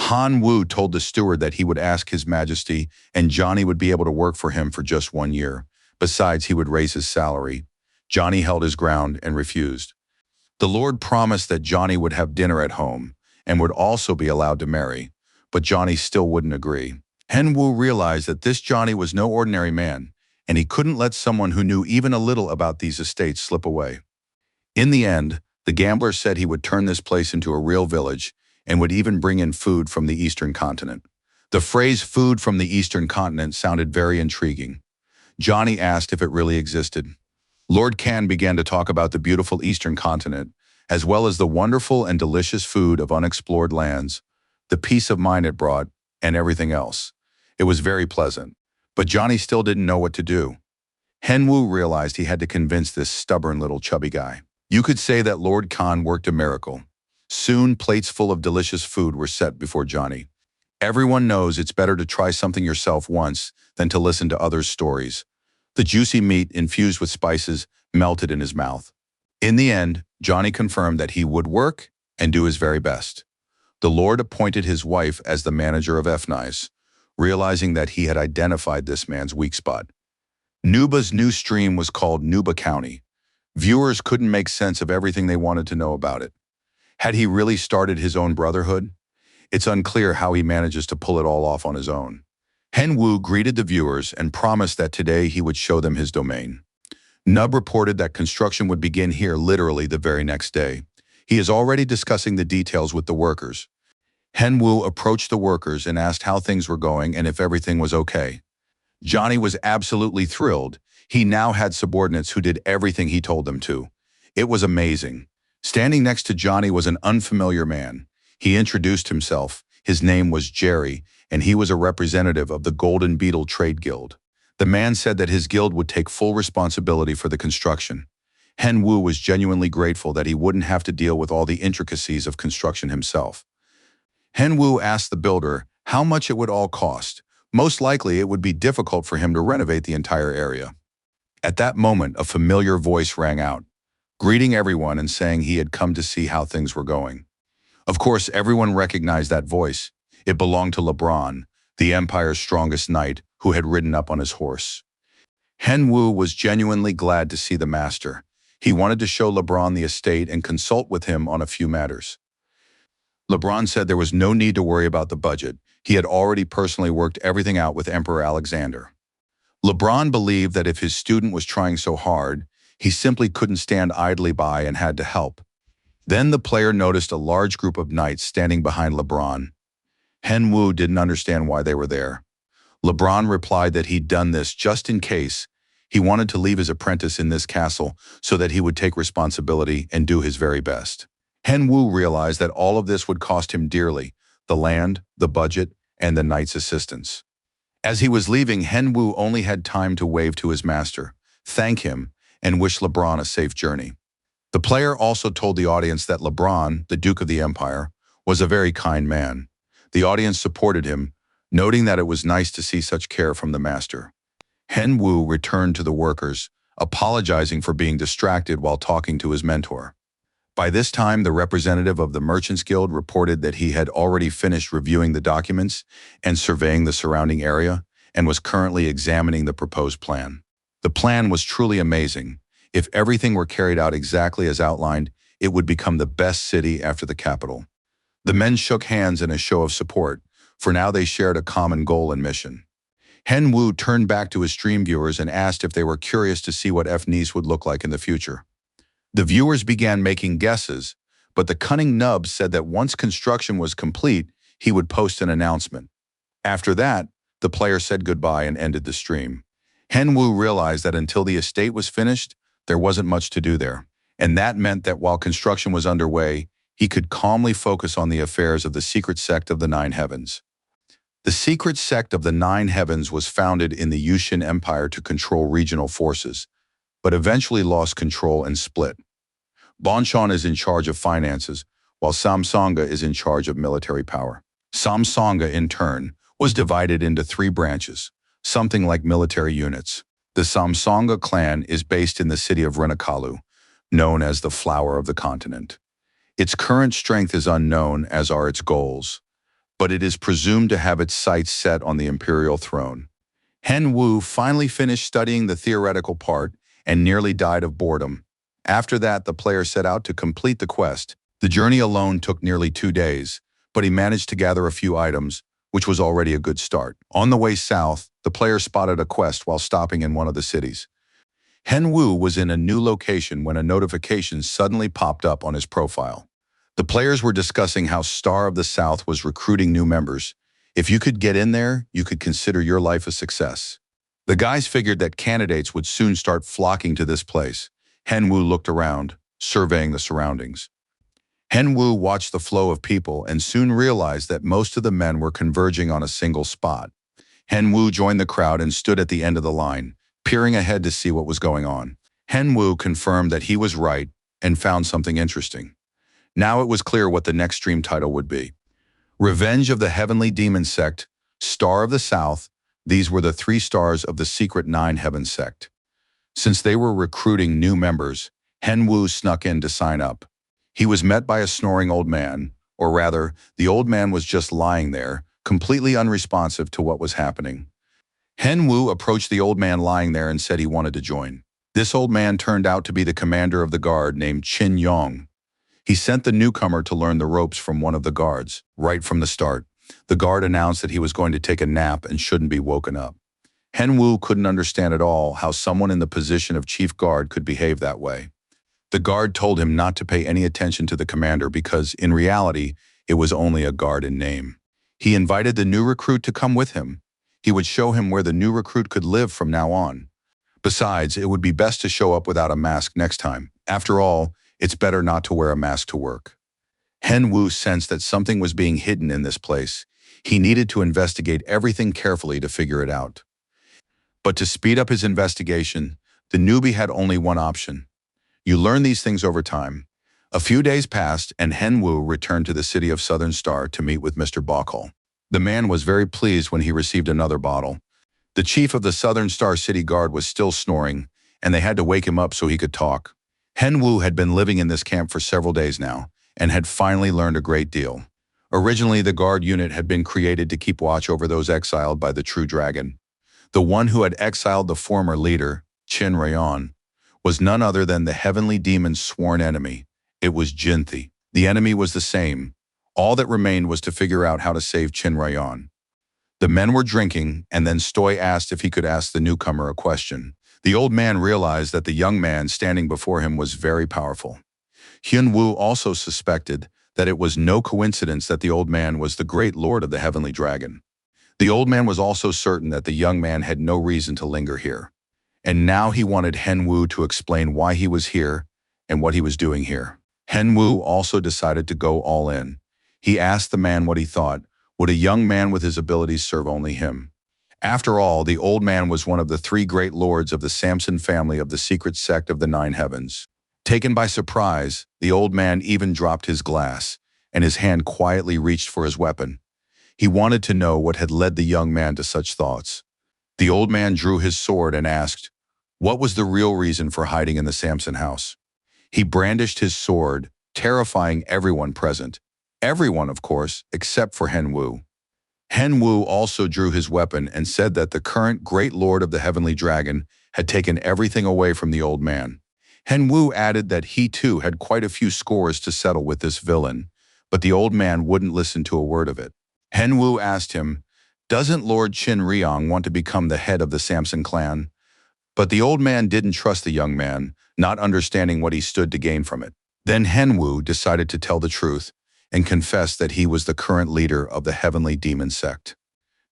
Han Wu told the steward that he would ask His Majesty and Johnny would be able to work for him for just 1 year. Besides, he would raise his salary. Johnny held his ground and refused. The Lord promised that Johnny would have dinner at home and would also be allowed to marry, but Johnny still wouldn't agree. Hen Wu realized that this Johnny was no ordinary man, and he couldn't let someone who knew even a little about these estates slip away. In the end, the gambler said he would turn this place into a real village and would even bring in food from the Eastern continent. The phrase food from the Eastern continent sounded very intriguing. Johnny asked if it really existed. Lord Kan began to talk about the beautiful Eastern continent, as well as the wonderful and delicious food of unexplored lands, the peace of mind it brought, and everything else. It was very pleasant, but Johnny still didn't know what to do. Hen Wu realized he had to convince this stubborn little chubby guy. You could say that Lord Kan worked a miracle. Soon, plates full of delicious food were set before Johnny. Everyone knows it's better to try something yourself once than to listen to others' stories. The juicy meat, infused with spices, melted in his mouth. In the end, Johnny confirmed that he would work and do his very best. The Lord appointed his wife as the manager of F-Nice, realizing that he had identified this man's weak spot. Nuba's new stream was called Nuba County. Viewers couldn't make sense of everything they wanted to know about it. Had he really started his own brotherhood? It's unclear how he manages to pull it all off on his own. Hen Wu greeted the viewers and promised that today he would show them his domain. Nub reported that construction would begin here literally the very next day. He is already discussing the details with the workers. Hen Wu approached the workers and asked how things were going and if everything was okay. Johnny was absolutely thrilled. He now had subordinates who did everything he told them to. It was amazing. Standing next to Johnny was an unfamiliar man. He introduced himself. His name was Jerry, and he was a representative of the Golden Beetle Trade Guild. The man said that his guild would take full responsibility for the construction. Hen Wu was genuinely grateful that he wouldn't have to deal with all the intricacies of construction himself. Hen Wu asked the builder how much it would all cost. Most likely, it would be difficult for him to renovate the entire area. At that moment, a familiar voice rang out, greeting everyone and saying he had come to see how things were going. Of course, everyone recognized that voice. It belonged to LeBron, the Empire's strongest knight, who had ridden up on his horse. Hen Wu was genuinely glad to see the master. He wanted to show LeBron the estate and consult with him on a few matters. LeBron said there was no need to worry about the budget. He had already personally worked everything out with Emperor Alexander. LeBron believed that if his student was trying so hard, he simply couldn't stand idly by and had to help. Then the player noticed a large group of knights standing behind LeBron. Hen Wu didn't understand why they were there. LeBron replied that he'd done this just in case. He wanted to leave his apprentice in this castle so that he would take responsibility and do his very best. Hen Wu realized that all of this would cost him dearly, the land, the budget, and the knight's assistance. As he was leaving, Hen Wu only had time to wave to his master, thank him, and wish LeBron a safe journey. The player also told the audience that LeBron, the Duke of the Empire, was a very kind man. The audience supported him, noting that it was nice to see such care from the master. Hen Wu returned to the workers, apologizing for being distracted while talking to his mentor. By this time, the representative of the Merchants Guild reported that he had already finished reviewing the documents and surveying the surrounding area and was currently examining the proposed plan. The plan was truly amazing. If everything were carried out exactly as outlined, it would become the best city after the capital. The men shook hands in a show of support, for now they shared a common goal and mission. Hen Wu turned back to his stream viewers and asked if they were curious to see what Nice would look like in the future. The viewers began making guesses, but the cunning nub said that once construction was complete, he would post an announcement. After that, the player said goodbye and ended the stream. Hen Wu realized that until the estate was finished, there wasn't much to do there, and that meant that while construction was underway, he could calmly focus on the affairs of the secret sect of the Nine Heavens. The secret sect of the Nine Heavens was founded in the Yushin Empire to control regional forces, but eventually lost control and split. Bonchon is in charge of finances, while Samsonga is in charge of military power. Samsonga, in turn, was divided into three branches, something like military units. The Samsonga clan is based in the city of Renakalu, known as the Flower of the Continent. Its current strength is unknown, as are its goals, but it is presumed to have its sights set on the imperial throne. Hen Wu finally finished studying the theoretical part and nearly died of boredom. After that, the player set out to complete the quest. The journey alone took nearly 2 days, but he managed to gather a few items, which was already a good start. On the way south, the player spotted a quest while stopping in one of the cities. Hen Wu was in a new location when a notification suddenly popped up on his profile. The players were discussing how Star of the South was recruiting new members. If you could get in there, you could consider your life a success. The guys figured that candidates would soon start flocking to this place. Hen Wu looked around, surveying the surroundings. Hen Wu watched the flow of people and soon realized that most of the men were converging on a single spot. Hen Wu joined the crowd and stood at the end of the line, peering ahead to see what was going on. Hen Wu confirmed that he was right and found something interesting. Now it was clear what the next stream title would be. Revenge of the Heavenly Demon Sect, Star of the South. These were the 3 stars of the secret Nine Heaven sect. Since they were recruiting new members, Hen Wu snuck in to sign up. He was met by a snoring old man, or rather, the old man was just lying there, completely unresponsive to what was happening. Hen Wu approached the old man lying there and said he wanted to join. This old man turned out to be the commander of the guard named Qin Yong. He sent the newcomer to learn the ropes from one of the guards. Right from the start, the guard announced that he was going to take a nap and shouldn't be woken up. Hen Wu couldn't understand at all how someone in the position of chief guard could behave that way. The guard told him not to pay any attention to the commander because, in reality, it was only a guard in name. He invited the new recruit to come with him. He would show him where the new recruit could live from now on. Besides, it would be best to show up without a mask next time. After all, it's better not to wear a mask to work. Hen Wu sensed that something was being hidden in this place. He needed to investigate everything carefully to figure it out. But to speed up his investigation, the newbie had only one option. You learn these things over time. A few days passed, and Hen Wu returned to the city of Southern Star to meet with Mr. Bokal. The man was very pleased when he received another bottle. The chief of the Southern Star City Guard was still snoring, and they had to wake him up so he could talk. Hen Wu had been living in this camp for several days now, and had finally learned a great deal. Originally, the guard unit had been created to keep watch over those exiled by the true dragon. The one who had exiled the former leader, Qin Rayon, was none other than the heavenly demon's sworn enemy. It was Jinthi. The enemy was the same. All that remained was to figure out how to save Qin Rayon. The men were drinking, and then Stoy asked if he could ask the newcomer a question. The old man realized that the young man standing before him was very powerful. Hyun Woo also suspected that it was no coincidence that the old man was the great lord of the heavenly dragon. The old man was also certain that the young man had no reason to linger here. And now he wanted Hen Wu to explain why he was here and what he was doing here. Hen Wu also decided to go all in. He asked the man what he thought. Would a young man with his abilities serve only him? After all, the old man was one of the 3 great lords of the Samson family of the secret sect of the Nine Heavens. Taken by surprise, the old man even dropped his glass, and his hand quietly reached for his weapon. He wanted to know what had led the young man to such thoughts. The old man drew his sword and asked, what was the real reason for hiding in the Samson house? He brandished his sword, terrifying everyone present. Everyone, of course, except for Hen Wu. Hen Wu also drew his weapon and said that the current great lord of the heavenly dragon had taken everything away from the old man. Hen Wu added that he too had quite a few scores to settle with this villain, but the old man wouldn't listen to a word of it. Hen Wu asked him, "Doesn't Lord Qin Ryong want to become the head of the Samson clan?" But the old man didn't trust the young man, not understanding what he stood to gain from it. Then Hen Wu decided to tell the truth and confess that he was the current leader of the heavenly demon sect.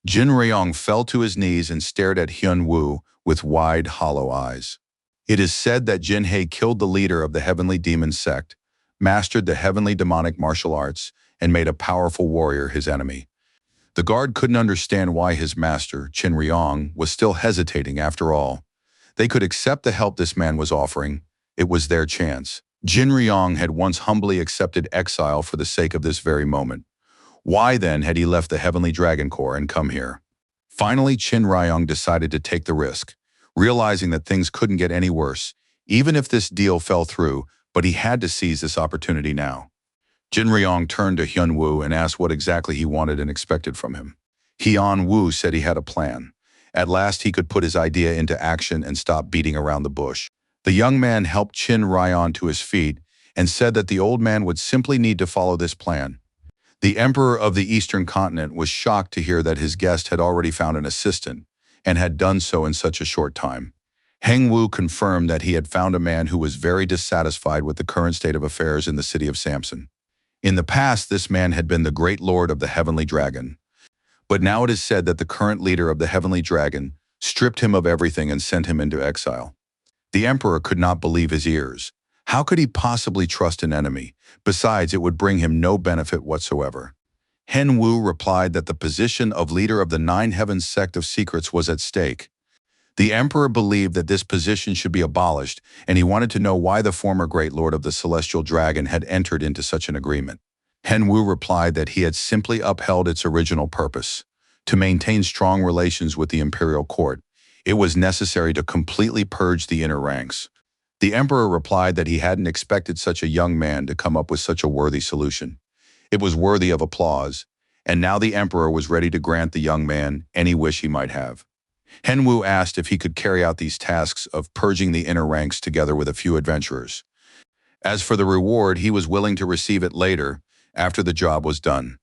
Jin Ryong fell to his knees and stared at Hyun Woo with wide, hollow eyes. It is said that Jin Hei killed the leader of the heavenly demon sect, mastered the heavenly demonic martial arts, and made a powerful warrior his enemy. The guard couldn't understand why his master, Qin Ryong, was still hesitating after all. They could accept the help this man was offering. It was their chance. Jin Ryong had once humbly accepted exile for the sake of this very moment. Why then had he left the Heavenly Dragon Corps and come here? Finally, Qin Ryong decided to take the risk, realizing that things couldn't get any worse, even if this deal fell through, but he had to seize this opportunity now. Jin Ryong turned to Hyun Woo and asked what exactly he wanted and expected from him. Hyun Woo said he had a plan. At last he could put his idea into action and stop beating around the bush. The young man helped Qin Ryong to his feet and said that the old man would simply need to follow this plan. The emperor of the Eastern continent was shocked to hear that his guest had already found an assistant and had done so in such a short time. Heng Wu confirmed that he had found a man who was very dissatisfied with the current state of affairs in the city of Samson. In the past, this man had been the great lord of the Heavenly Dragon. But now it is said that the current leader of the Heavenly Dragon stripped him of everything and sent him into exile. The emperor could not believe his ears. How could he possibly trust an enemy? Besides, it would bring him no benefit whatsoever. Hen Wu replied that the position of leader of the Nine Heavens sect of secrets was at stake. The emperor believed that this position should be abolished, and he wanted to know why the former great lord of the celestial dragon had entered into such an agreement. Hen Wu replied that he had simply upheld its original purpose. To maintain strong relations with the imperial court, it was necessary to completely purge the inner ranks. The emperor replied that he hadn't expected such a young man to come up with such a worthy solution. It was worthy of applause, and now the emperor was ready to grant the young man any wish he might have. Hen Wu asked if he could carry out these tasks of purging the inner ranks together with a few adventurers. As for the reward, he was willing to receive it later, after the job was done.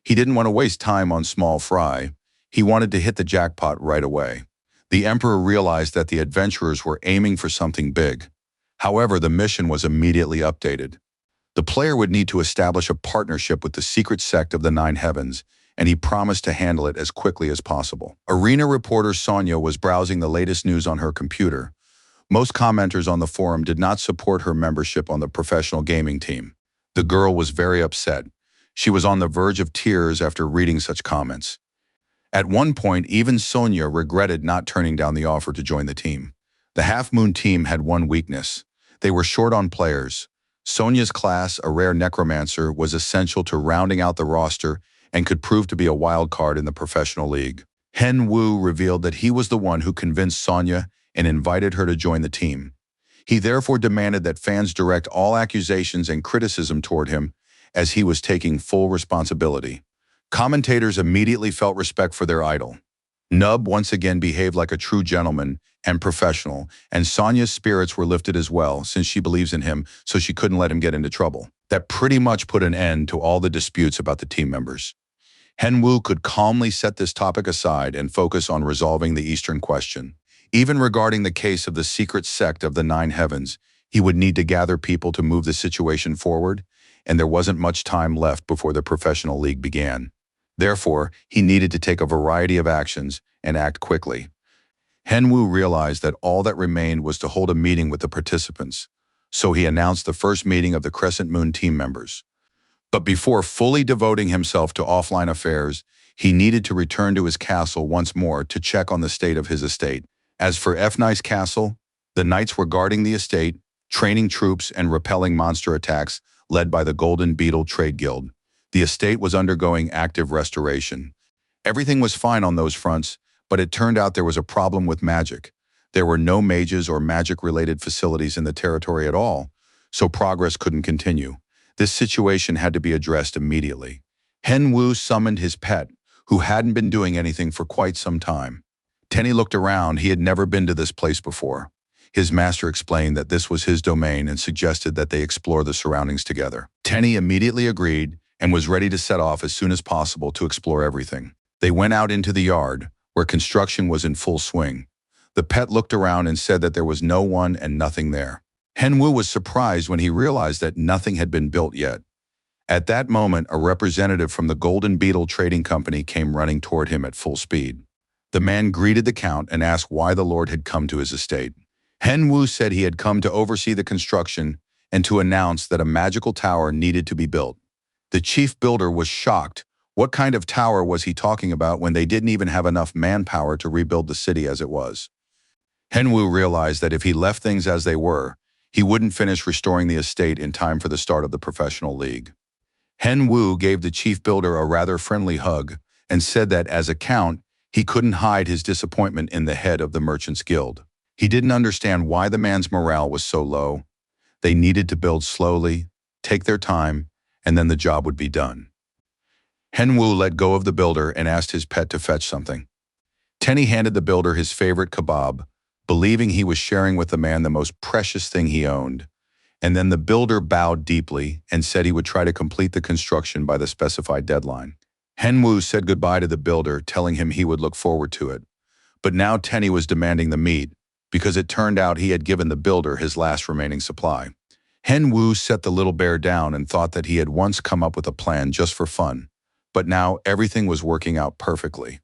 He didn't want to waste time on small fry. He wanted to hit the jackpot right away. The emperor realized that the adventurers were aiming for something big. However, the mission was immediately updated. The player would need to establish a partnership with the secret sect of the Nine Heavens, and he promised to handle it as quickly as possible. Arena reporter Sonia was browsing the latest news on her computer. Most commenters on the forum did not support her membership on the professional gaming team. The girl was very upset. She was on the verge of tears after reading such comments. At one point, even Sonia regretted not turning down the offer to join the team. The Half Moon team had one weakness. They were short on players. Sonia's class, a rare necromancer, was essential to rounding out the roster and could prove to be a wild card in the professional league. Hen Wu revealed that he was the one who convinced Sonia and invited her to join the team. He therefore demanded that fans direct all accusations and criticism toward him, as he was taking full responsibility. Commentators immediately felt respect for their idol. Nub once again behaved like a true gentleman and professional, and Sonia's spirits were lifted as well, since she believes in him, so she couldn't let him get into trouble. That pretty much put an end to all the disputes about the team members. Hen Wu could calmly set this topic aside and focus on resolving the Eastern question. Even regarding the case of the secret sect of the Nine Heavens, he would need to gather people to move the situation forward, and there wasn't much time left before the professional league began. Therefore, he needed to take a variety of actions and act quickly. Hen Wu realized that all that remained was to hold a meeting with the participants, so he announced the first meeting of the Crescent Moon team members. But before fully devoting himself to offline affairs, he needed to return to his castle once more to check on the state of his estate. As for F-Knight's castle, the knights were guarding the estate, training troops and repelling monster attacks led by the Golden Beetle Trade Guild. The estate was undergoing active restoration. Everything was fine on those fronts, but it turned out there was a problem with magic. There were no mages or magic-related facilities in the territory at all, so progress couldn't continue. This situation had to be addressed immediately. Hen Wu summoned his pet, who hadn't been doing anything for quite some time. Tenny looked around. He had never been to this place before. His master explained that this was his domain and suggested that they explore the surroundings together. Tenny immediately agreed and was ready to set off as soon as possible to explore everything. They went out into the yard, where construction was in full swing. The pet looked around and said that there was no one and nothing there. Henwu was surprised when he realized that nothing had been built yet. At that moment, a representative from the Golden Beetle Trading Company came running toward him at full speed. The man greeted the count and asked why the lord had come to his estate. Henwu said he had come to oversee the construction and to announce that a magical tower needed to be built. The chief builder was shocked. What kind of tower was he talking about when they didn't even have enough manpower to rebuild the city as it was? Henwu realized that if he left things as they were, he wouldn't finish restoring the estate in time for the start of the professional league. Henwu gave the chief builder a rather friendly hug and said that as a count, he couldn't hide his disappointment in the head of the Merchants Guild. He didn't understand why the man's morale was so low. They needed to build slowly, take their time, and then the job would be done. Henwu let go of the builder and asked his pet to fetch something. Tenny handed the builder his favorite kebab, believing he was sharing with the man the most precious thing he owned. And then the builder bowed deeply and said he would try to complete the construction by the specified deadline. Henwu said goodbye to the builder, telling him he would look forward to it. But now Tenny was demanding the meat, because it turned out he had given the builder his last remaining supply. Henwu set the little bear down and thought that he had once come up with a plan just for fun, but now everything was working out perfectly.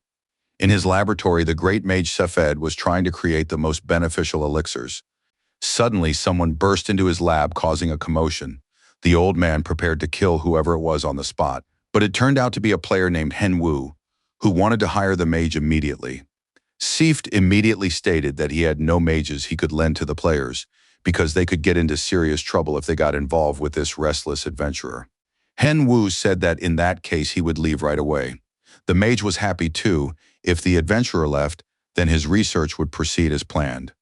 In his laboratory, the great mage Sefed was trying to create the most beneficial elixirs. Suddenly, someone burst into his lab, causing a commotion. The old man prepared to kill whoever it was on the spot, but it turned out to be a player named Henwu, who wanted to hire the mage immediately. Seift immediately stated that he had no mages he could lend to the players, because they could get into serious trouble if they got involved with this restless adventurer. Henwu said that in that case he would leave right away. The mage was happy too. If the adventurer left, then his research would proceed as planned.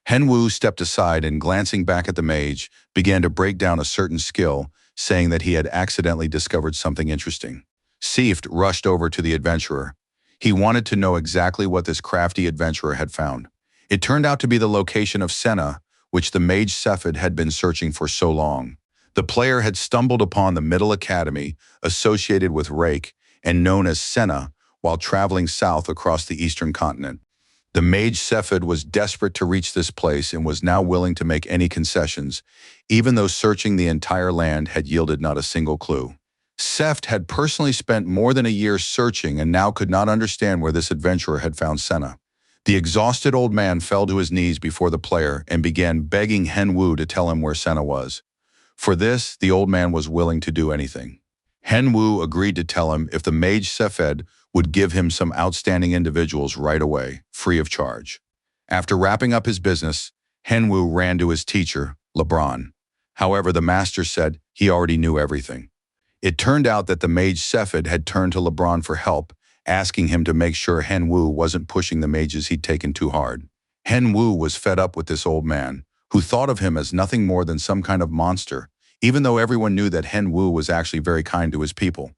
Henwu stepped aside and, glancing back at the mage, began to break down a certain skill, saying that he had accidentally discovered something interesting. Seift rushed over to the adventurer. He wanted to know exactly what this crafty adventurer had found. It turned out to be the location of Senna, which the mage Sefed had been searching for so long. The player had stumbled upon the Middle Academy, associated with Rake, and known as Senna, while traveling south across the eastern continent. The mage Sefed was desperate to reach this place and was now willing to make any concessions, even though searching the entire land had yielded not a single clue. Seft had personally spent more than a year searching and now could not understand where this adventurer had found Senna. The exhausted old man fell to his knees before the player and began begging Henwu to tell him where Senna was. For this, the old man was willing to do anything. Henwu agreed to tell him if the mage Sefed would give him some outstanding individuals right away, free of charge. After wrapping up his business, Henwu ran to his teacher, LeBron. However, the master said he already knew everything. It turned out that the mage Sefed had turned to LeBron for help, asking him to make sure Henwu wasn't pushing the mages he'd taken too hard. Henwu was fed up with this old man, who thought of him as nothing more than some kind of monster, even though everyone knew that Henwu was actually very kind to his people.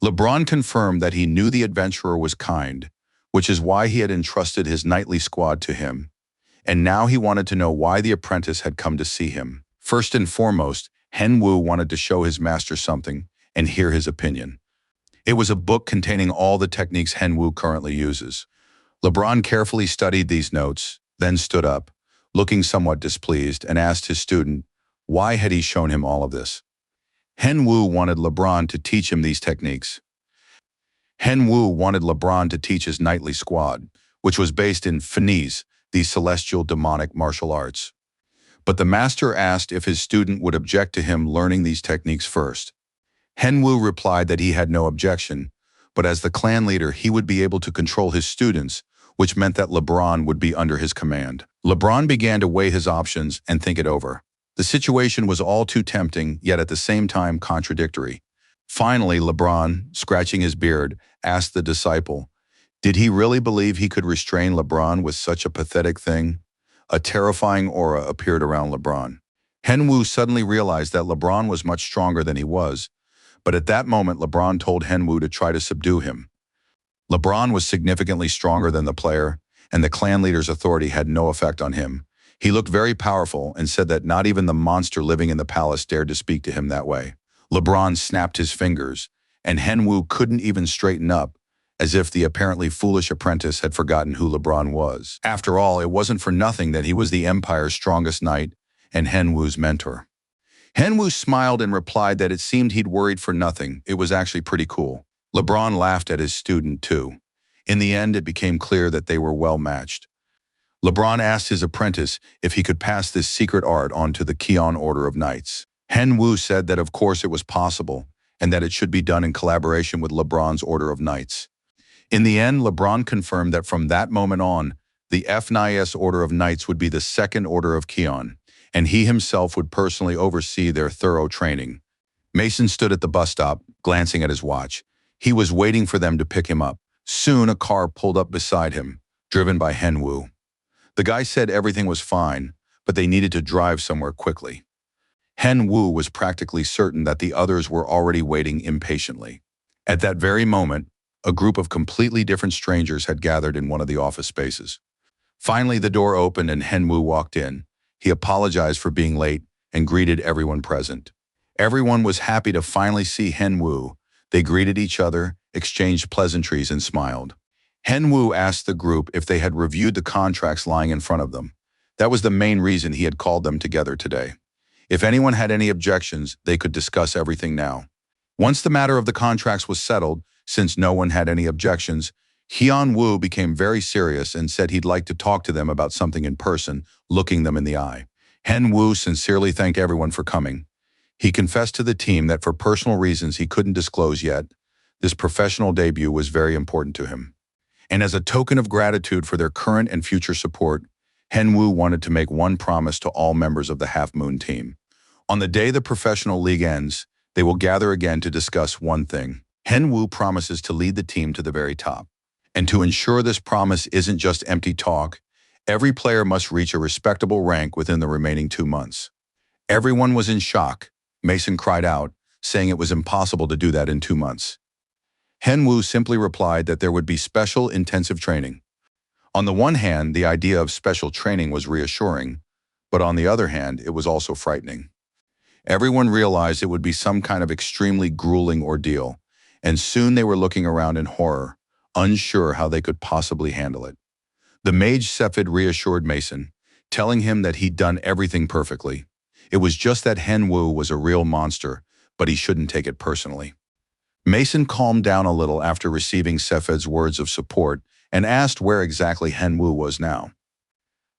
LeBron confirmed that he knew the adventurer was kind, which is why he had entrusted his nightly squad to him, and now he wanted to know why the apprentice had come to see him. First and foremost, Henwu wanted to show his master something and hear his opinion. It was a book containing all the techniques Henwu currently uses. LeBron carefully studied these notes, then stood up, looking somewhat displeased, and asked his student, why had he shown him all of this? Henwu wanted LeBron to teach him these techniques. Henwu wanted LeBron to teach his nightly squad, which was based in Finese, the celestial demonic martial arts. But the master asked if his student would object to him learning these techniques first. Henwu replied that he had no objection, but as the clan leader he would be able to control his students, which meant that LeBron would be under his command. LeBron began to weigh his options and think it over. The situation was all too tempting, yet at the same time contradictory. Finally, LeBron, scratching his beard, asked the disciple, did he really believe he could restrain LeBron with such a pathetic thing? A terrifying aura appeared around LeBron. Henwu suddenly realized that LeBron was much stronger than he was, but at that moment LeBron told Henwu to try to subdue him. LeBron was significantly stronger than the player, and the clan leader's authority had no effect on him, He looked very powerful and said that not even the monster living in the palace dared to speak to him that way. LeBron snapped his fingers, and Henwu couldn't even straighten up, as if the apparently foolish apprentice had forgotten who LeBron was. After all, it wasn't for nothing that he was the Empire's strongest knight and Henwu's mentor. Henwu smiled and replied that it seemed he'd worried for nothing. It was actually pretty cool. LeBron laughed at his student, too. In the end, it became clear that they were well matched. LeBron asked his apprentice if he could pass this secret art on to the Keon Order of Knights. Henwu said that of course it was possible, and that it should be done in collaboration with LeBron's Order of Knights. In the end, LeBron confirmed that from that moment on, the FNIS Order of Knights would be the second Order of Keon, and he himself would personally oversee their thorough training. Mason stood at the bus stop, glancing at his watch. He was waiting for them to pick him up. Soon, a car pulled up beside him, driven by Henwu. The guy said everything was fine, but they needed to drive somewhere quickly. Henwu was practically certain that the others were already waiting impatiently. At that very moment, a group of completely different strangers had gathered in one of the office spaces. Finally, the door opened and Henwu walked in. He apologized for being late and greeted everyone present. Everyone was happy to finally see Henwu. They greeted each other, exchanged pleasantries, and smiled. Henwu asked the group if they had reviewed the contracts lying in front of them. That was the main reason he had called them together today. If anyone had any objections, they could discuss everything now. Once the matter of the contracts was settled, since no one had any objections, Hyun-woo became very serious and said he'd like to talk to them about something in person, looking them in the eye. Henwu sincerely thanked everyone for coming. He confessed to the team that for personal reasons he couldn't disclose yet, this professional debut was very important to him. And as a token of gratitude for their current and future support, Henwu wanted to make one promise to all members of the Half Moon team. On the day the professional league ends, they will gather again to discuss one thing. Henwu promises to lead the team to the very top. And to ensure this promise isn't just empty talk, every player must reach a respectable rank within the remaining 2 months. Everyone was in shock. Mason cried out, saying it was impossible to do that in 2 months. Henwu simply replied that there would be special intensive training. On the one hand, the idea of special training was reassuring, but on the other hand, it was also frightening. Everyone realized it would be some kind of extremely grueling ordeal, and soon they were looking around in horror, unsure how they could possibly handle it. The mage Cephid reassured Mason, telling him that he'd done everything perfectly. It was just that Henwu was a real monster, but he shouldn't take it personally. Mason calmed down a little after receiving Cephid's words of support and asked where exactly Henwu was now.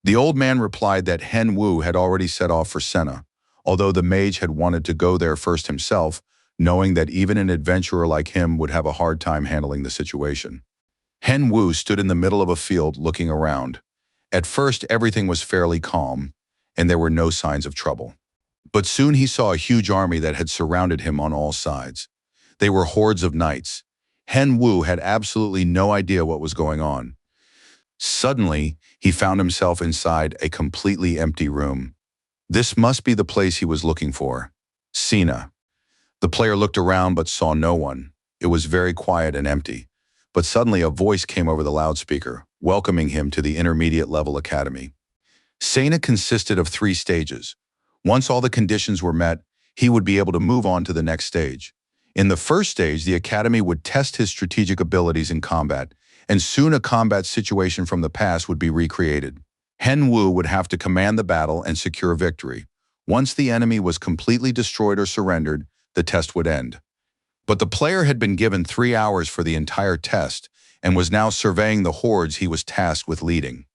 The old man replied that Henwu had already set off for Senna, although the mage had wanted to go there first himself, knowing that even an adventurer like him would have a hard time handling the situation. Henwu stood in the middle of a field looking around. At first, everything was fairly calm, and there were no signs of trouble. But soon he saw a huge army that had surrounded him on all sides. They were hordes of knights. Henwu had absolutely no idea what was going on. Suddenly, he found himself inside a completely empty room. This must be the place he was looking for. Sina. The player looked around but saw no one. It was very quiet and empty. But suddenly a voice came over the loudspeaker, welcoming him to the intermediate level academy. Sena consisted of 3 stages. Once all the conditions were met, he would be able to move on to the next stage. In the first stage, the academy would test his strategic abilities in combat, and soon a combat situation from the past would be recreated. Henwu would have to command the battle and secure victory. Once the enemy was completely destroyed or surrendered, the test would end. But the player had been given 3 hours for the entire test and was now surveying the hordes he was tasked with leading.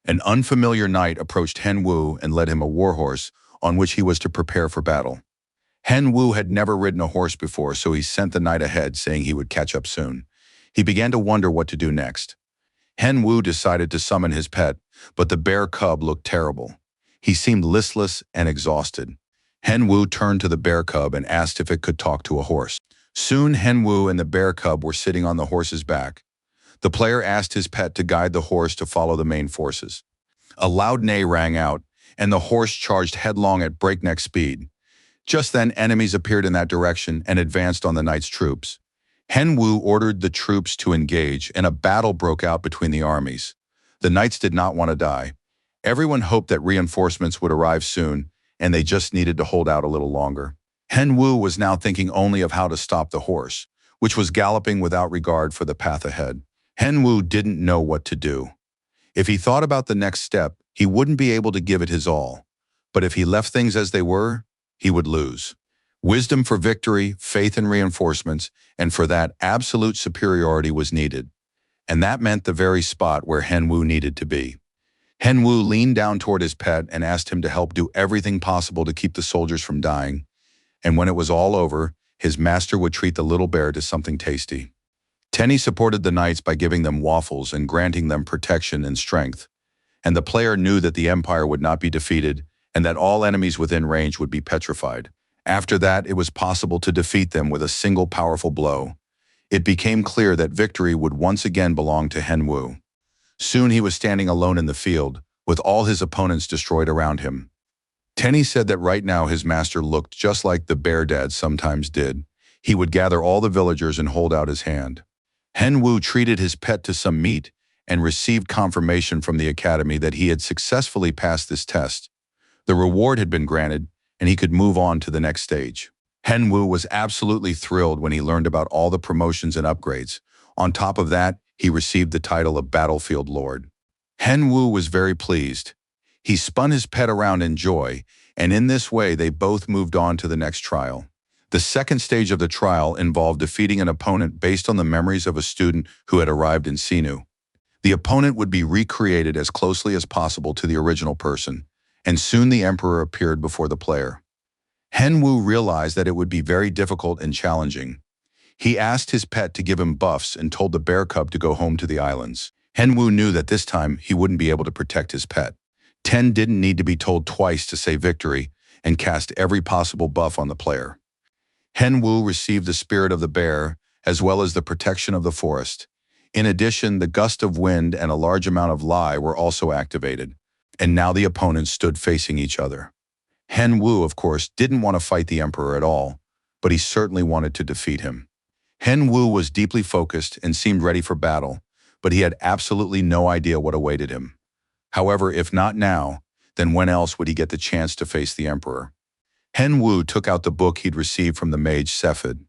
An unfamiliar knight approached Henwu and led him a warhorse on which he was to prepare for battle. Henwu had never ridden a horse before, so he sent the knight ahead, saying he would catch up soon. He began to wonder what to do next. Henwu decided to summon his pet, but the bear cub looked terrible. He seemed listless and exhausted. Henwu turned to the bear cub and asked if it could talk to a horse. Soon Henwu and the bear cub were sitting on the horse's back. The player asked his pet to guide the horse to follow the main forces. A loud neigh rang out, and the horse charged headlong at breakneck speed. Just then, enemies appeared in that direction and advanced on the knight's troops. Henwu ordered the troops to engage, and a battle broke out between the armies. The knights did not want to die. Everyone hoped that reinforcements would arrive soon, and they just needed to hold out a little longer. Henwu was now thinking only of how to stop the horse, which was galloping without regard for the path ahead. Henwu didn't know what to do. If he thought about the next step, he wouldn't be able to give it his all. But if he left things as they were, he would lose. Wisdom for victory, faith in reinforcements, and for that, absolute superiority was needed. And that meant the very spot where Henwu needed to be. Henwu leaned down toward his pet and asked him to help do everything possible to keep the soldiers from dying. And when it was all over, his master would treat the little bear to something tasty. Tenny supported the knights by giving them waffles and granting them protection and strength. And the player knew that the empire would not be defeated and that all enemies within range would be petrified. After that, it was possible to defeat them with a single powerful blow. It became clear that victory would once again belong to Henwu. Soon he was standing alone in the field, with all his opponents destroyed around him. Tenny said that right now his master looked just like the bear dad sometimes did. He would gather all the villagers and hold out his hand. Henwu treated his pet to some meat and received confirmation from the academy that he had successfully passed this test. The reward had been granted, and he could move on to the next stage. Henwu was absolutely thrilled when he learned about all the promotions and upgrades. On top of that, he received the title of Battlefield Lord. Henwu was very pleased. He spun his pet around in joy, and in this way they both moved on to the next trial. The second stage of the trial involved defeating an opponent based on the memories of a student who had arrived in Sinu. The opponent would be recreated as closely as possible to the original person, and soon the emperor appeared before the player. Henwu realized that it would be very difficult and challenging. He asked his pet to give him buffs and told the bear cub to go home to the islands. Henwu knew that this time he wouldn't be able to protect his pet. Ten didn't need to be told twice to say victory and cast every possible buff on the player. Henwu received the spirit of the bear as well as the protection of the forest. In addition, the gust of wind and a large amount of Lai were also activated, and now the opponents stood facing each other. Henwu, of course, didn't want to fight the emperor at all, but he certainly wanted to defeat him. Henwu was deeply focused and seemed ready for battle, but he had absolutely no idea what awaited him. However, if not now, then when else would he get the chance to face the emperor? Henwu took out the book he'd received from the mage Cephid.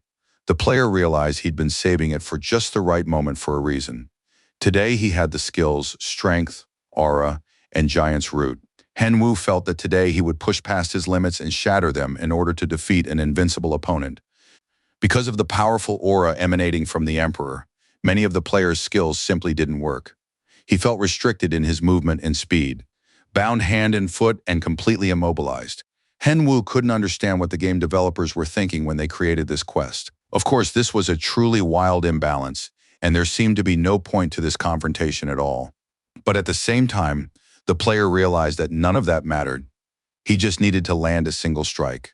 The player realized he'd been saving it for just the right moment for a reason. Today he had the skills Strength, Aura, and Giant's Root. Henwu felt that today he would push past his limits and shatter them in order to defeat an invincible opponent. Because of the powerful aura emanating from the emperor, many of the player's skills simply didn't work. He felt restricted in his movement and speed, bound hand and foot and completely immobilized. Henwu couldn't understand what the game developers were thinking when they created this quest. Of course, this was a truly wild imbalance, and there seemed to be no point to this confrontation at all. But at the same time, the player realized that none of that mattered. He just needed to land a single strike.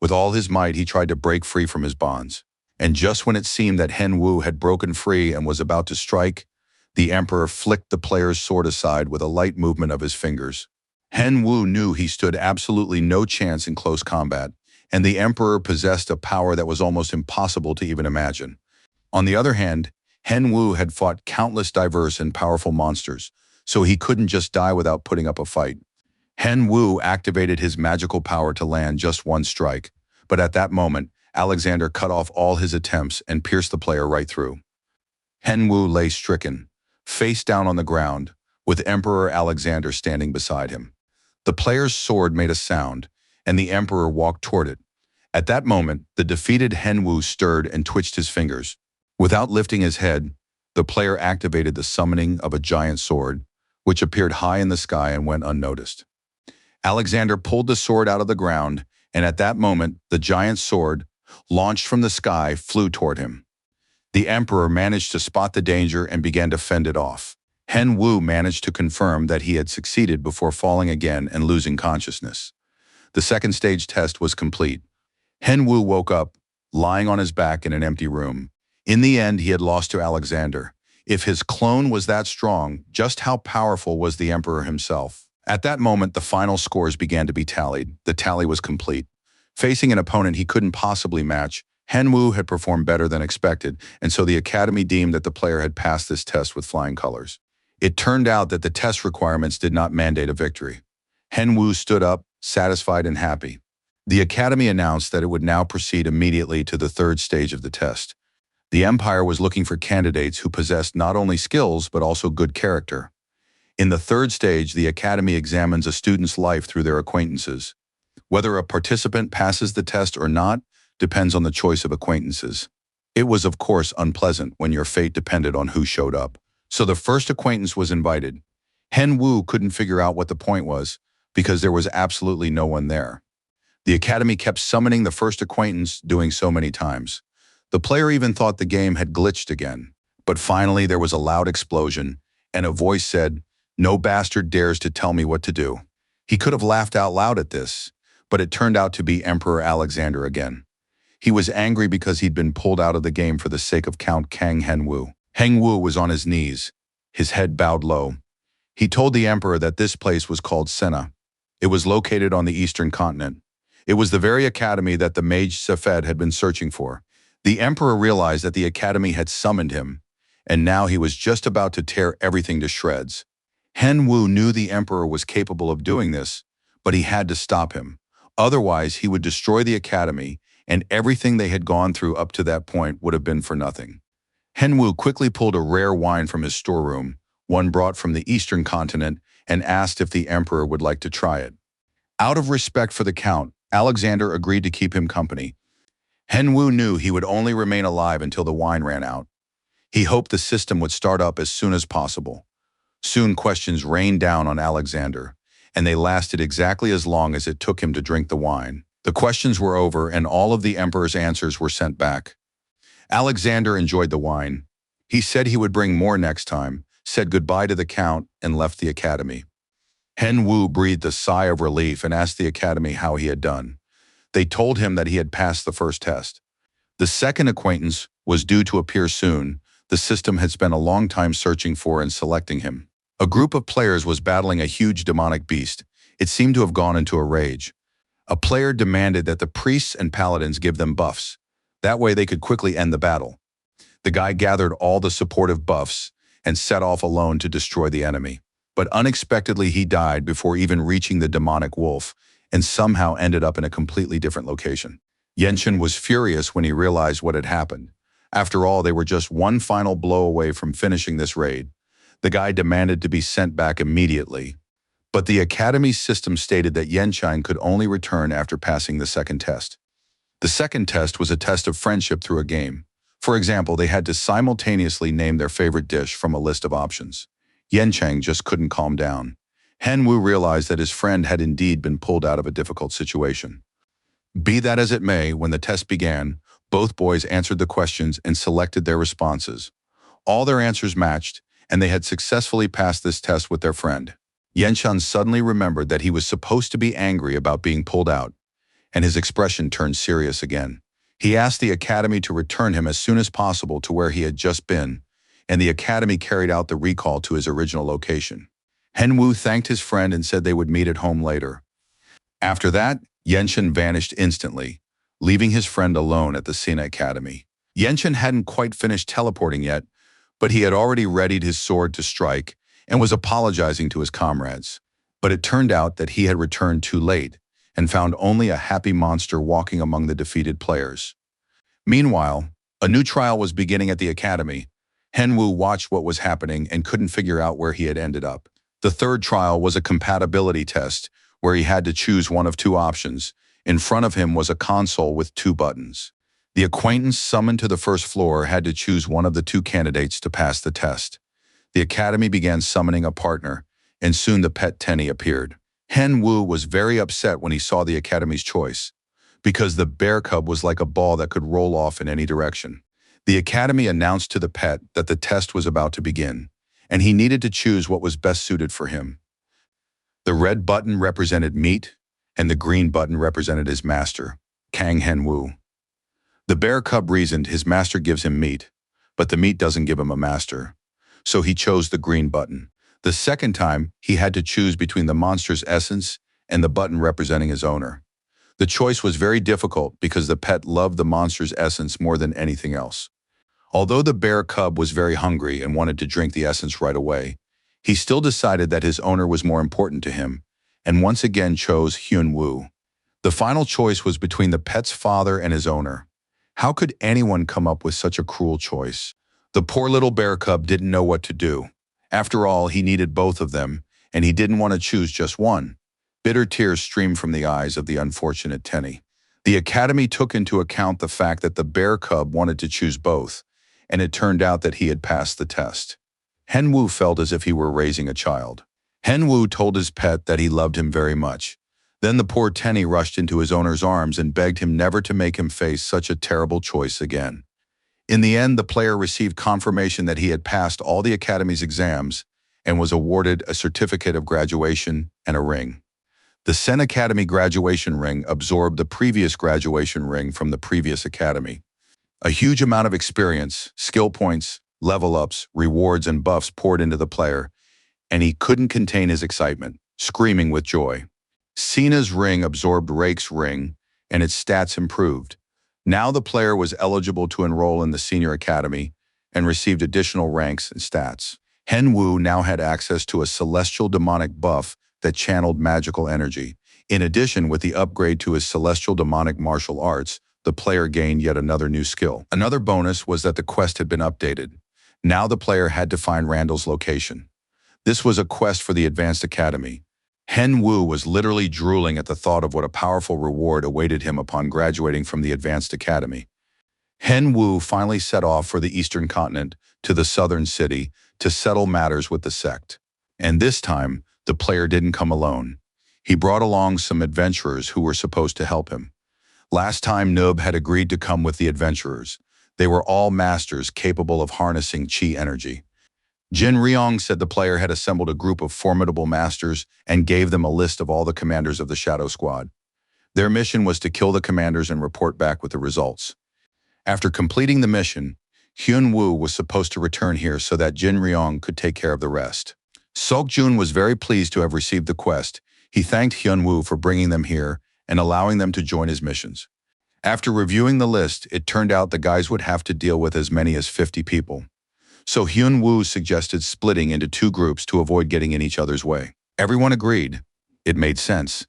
With all his might, he tried to break free from his bonds. And just when it seemed that Henwu had broken free and was about to strike, the emperor flicked the player's sword aside with a light movement of his fingers. Henwu knew he stood absolutely no chance in close combat, and the emperor possessed a power that was almost impossible to even imagine. On the other hand, Henwu had fought countless diverse and powerful monsters, so he couldn't just die without putting up a fight. Henwu activated his magical power to land just one strike, but at that moment, Alexander cut off all his attempts and pierced the player right through. Henwu lay stricken, face down on the ground, with Emperor Alexander standing beside him. The player's sword made a sound, and the emperor walked toward it. At that moment, the defeated Henwu stirred and twitched his fingers. Without lifting his head, the player activated the summoning of a giant sword, which appeared high in the sky and went unnoticed. Alexander pulled the sword out of the ground, and at that moment, the giant sword, launched from the sky, flew toward him. The emperor managed to spot the danger and began to fend it off. Henwu managed to confirm that he had succeeded before falling again and losing consciousness. The second stage test was complete. Henwu woke up, lying on his back in an empty room. In the end, he had lost to Alexander. If his clone was that strong, just how powerful was the emperor himself? At that moment, the final scores began to be tallied. The tally was complete. Facing an opponent he couldn't possibly match, Henwu had performed better than expected, and so the academy deemed that the player had passed this test with flying colors. It turned out that the test requirements did not mandate a victory. Henwu stood up, satisfied and happy. The Academy announced that it would now proceed immediately to the third stage of the test. The Empire was looking for candidates who possessed not only skills but also good character. In the third stage, the Academy examines a student's life through their acquaintances. Whether a participant passes the test or not depends on the choice of acquaintances. It was, of course, unpleasant when your fate depended on who showed up. So the first acquaintance was invited. Henwu couldn't figure out what the point was because there was absolutely no one there. The Academy kept summoning the first acquaintance, doing so many times. The player even thought the game had glitched again. But finally there was a loud explosion, and a voice said, "No bastard dares to tell me what to do." He could have laughed out loud at this, but it turned out to be Emperor Alexander again. He was angry because he'd been pulled out of the game for the sake of Count Kang Henwu. Henwu was on his knees, his head bowed low. He told the emperor that this place was called Senna. It was located on the eastern continent. It was the very academy that the mage Safed had been searching for. The emperor realized that the academy had summoned him, and now he was just about to tear everything to shreds. Henwu knew the emperor was capable of doing this, but he had to stop him. Otherwise, he would destroy the academy, and everything they had gone through up to that point would have been for nothing. Henwu quickly pulled a rare wine from his storeroom, one brought from the eastern continent, and asked if the emperor would like to try it. Out of respect for the count, Alexander agreed to keep him company. Henwu knew he would only remain alive until the wine ran out. He hoped the system would start up as soon as possible. Soon questions rained down on Alexander, and they lasted exactly as long as it took him to drink the wine. The questions were over, and all of the emperor's answers were sent back. Alexander enjoyed the wine. He said he would bring more next time, said goodbye to the count, and left the academy. Henwu breathed a sigh of relief and asked the academy how he had done. They told him that he had passed the first test. The second acquaintance was due to appear soon. The system had spent a long time searching for and selecting him. A group of players was battling a huge demonic beast. It seemed to have gone into a rage. A player demanded that the priests and paladins give them buffs. That way they could quickly end the battle. The guy gathered all the supportive buffs and set off alone to destroy the enemy. But unexpectedly he died before even reaching the demonic wolf and somehow ended up in a completely different location. Yenshin was furious when he realized what had happened. After all, they were just one final blow away from finishing this raid. The guy demanded to be sent back immediately. But the academy's system stated that Yenshin could only return after passing the second test. The second test was a test of friendship through a game. For example, they had to simultaneously name their favorite dish from a list of options. Yenchang just couldn't calm down. Henwu realized that his friend had indeed been pulled out of a difficult situation. Be that as it may, when the test began, both boys answered the questions and selected their responses. All their answers matched, and they had successfully passed this test with their friend. Yenshan suddenly remembered that he was supposed to be angry about being pulled out, and his expression turned serious again. He asked the academy to return him as soon as possible to where he had just been, and the academy carried out the recall to his original location. Henwu thanked his friend and said they would meet at home later. After that, Yenshin vanished instantly, leaving his friend alone at the Sina Academy. Yenshin hadn't quite finished teleporting yet, but he had already readied his sword to strike and was apologizing to his comrades. But it turned out that he had returned too late and found only a happy monster walking among the defeated players. Meanwhile, a new trial was beginning at the academy. Henwu watched what was happening and couldn't figure out where he had ended up. The third trial was a compatibility test where he had to choose one of two options. In front of him was a console with two buttons. The acquaintance summoned to the first floor had to choose one of the two candidates to pass the test. The academy began summoning a partner, and soon the pet Tenny appeared. Henwu was very upset when he saw the academy's choice, because the bear cub was like a ball that could roll off in any direction. The academy announced to the pet that the test was about to begin, and he needed to choose what was best suited for him. The red button represented meat, and the green button represented his master, Kang Henwu. The bear cub reasoned his master gives him meat, but the meat doesn't give him a master. So he chose the green button. The second time, he had to choose between the monster's essence and the button representing his owner. The choice was very difficult because the pet loved the monster's essence more than anything else. Although the bear cub was very hungry and wanted to drink the essence right away, He still decided that his owner was more important to him, and once again chose Hyun-woo. The final choice was between the pet's father and his owner. How could anyone come up with such a cruel choice? The poor little bear cub didn't know what to do. After all, he needed both of them, and he didn't want to choose just one. Bitter tears streamed from the eyes of the unfortunate Tenny. The academy took into account the fact that the bear cub wanted to choose both, and it turned out that he had passed the test. Hyun-woo felt as if he were raising a child. Hyun-woo told his pet that he loved him very much. Then the poor Tenny rushed into his owner's arms and begged him never to make him face such a terrible choice again. In the end, the player received confirmation that he had passed all the academy's exams and was awarded a certificate of graduation and a ring. The Sen Academy graduation ring absorbed the previous graduation ring from the previous academy. A huge amount of experience, skill points, level-ups, rewards, and buffs poured into the player, and he couldn't contain his excitement, screaming with joy. Sina's ring absorbed Rake's ring, and its stats improved. Now the player was eligible to enroll in the senior academy and received additional ranks and stats. Hyun-woo now had access to a celestial demonic buff that channeled magical energy. In addition, with the upgrade to his celestial demonic martial arts, the player gained yet another new skill. Another bonus was that the quest had been updated. Now the player had to find Randall's location. This was a quest for the Advanced Academy. Hyun-woo was literally drooling at the thought of what a powerful reward awaited him upon graduating from the Advanced Academy. Hyun-woo finally set off for the Eastern Continent to the Southern City to settle matters with the sect. And this time, the player didn't come alone. He brought along some adventurers who were supposed to help him. Last time, Noob had agreed to come with the adventurers. They were all masters capable of harnessing chi energy. Jin Ryong said the player had assembled a group of formidable masters and gave them a list of all the commanders of the Shadow Squad. Their mission was to kill the commanders and report back with the results. After completing the mission, Hyun-woo was supposed to return here so that Jin Ryong could take care of the rest. Seok-jun was very pleased to have received the quest. He thanked Hyun-woo for bringing them here and allowing them to join his missions. After reviewing the list, it turned out the guys would have to deal with as many as 50 people. So Hyun-woo suggested splitting into 2 groups to avoid getting in each other's way. Everyone agreed. It made sense.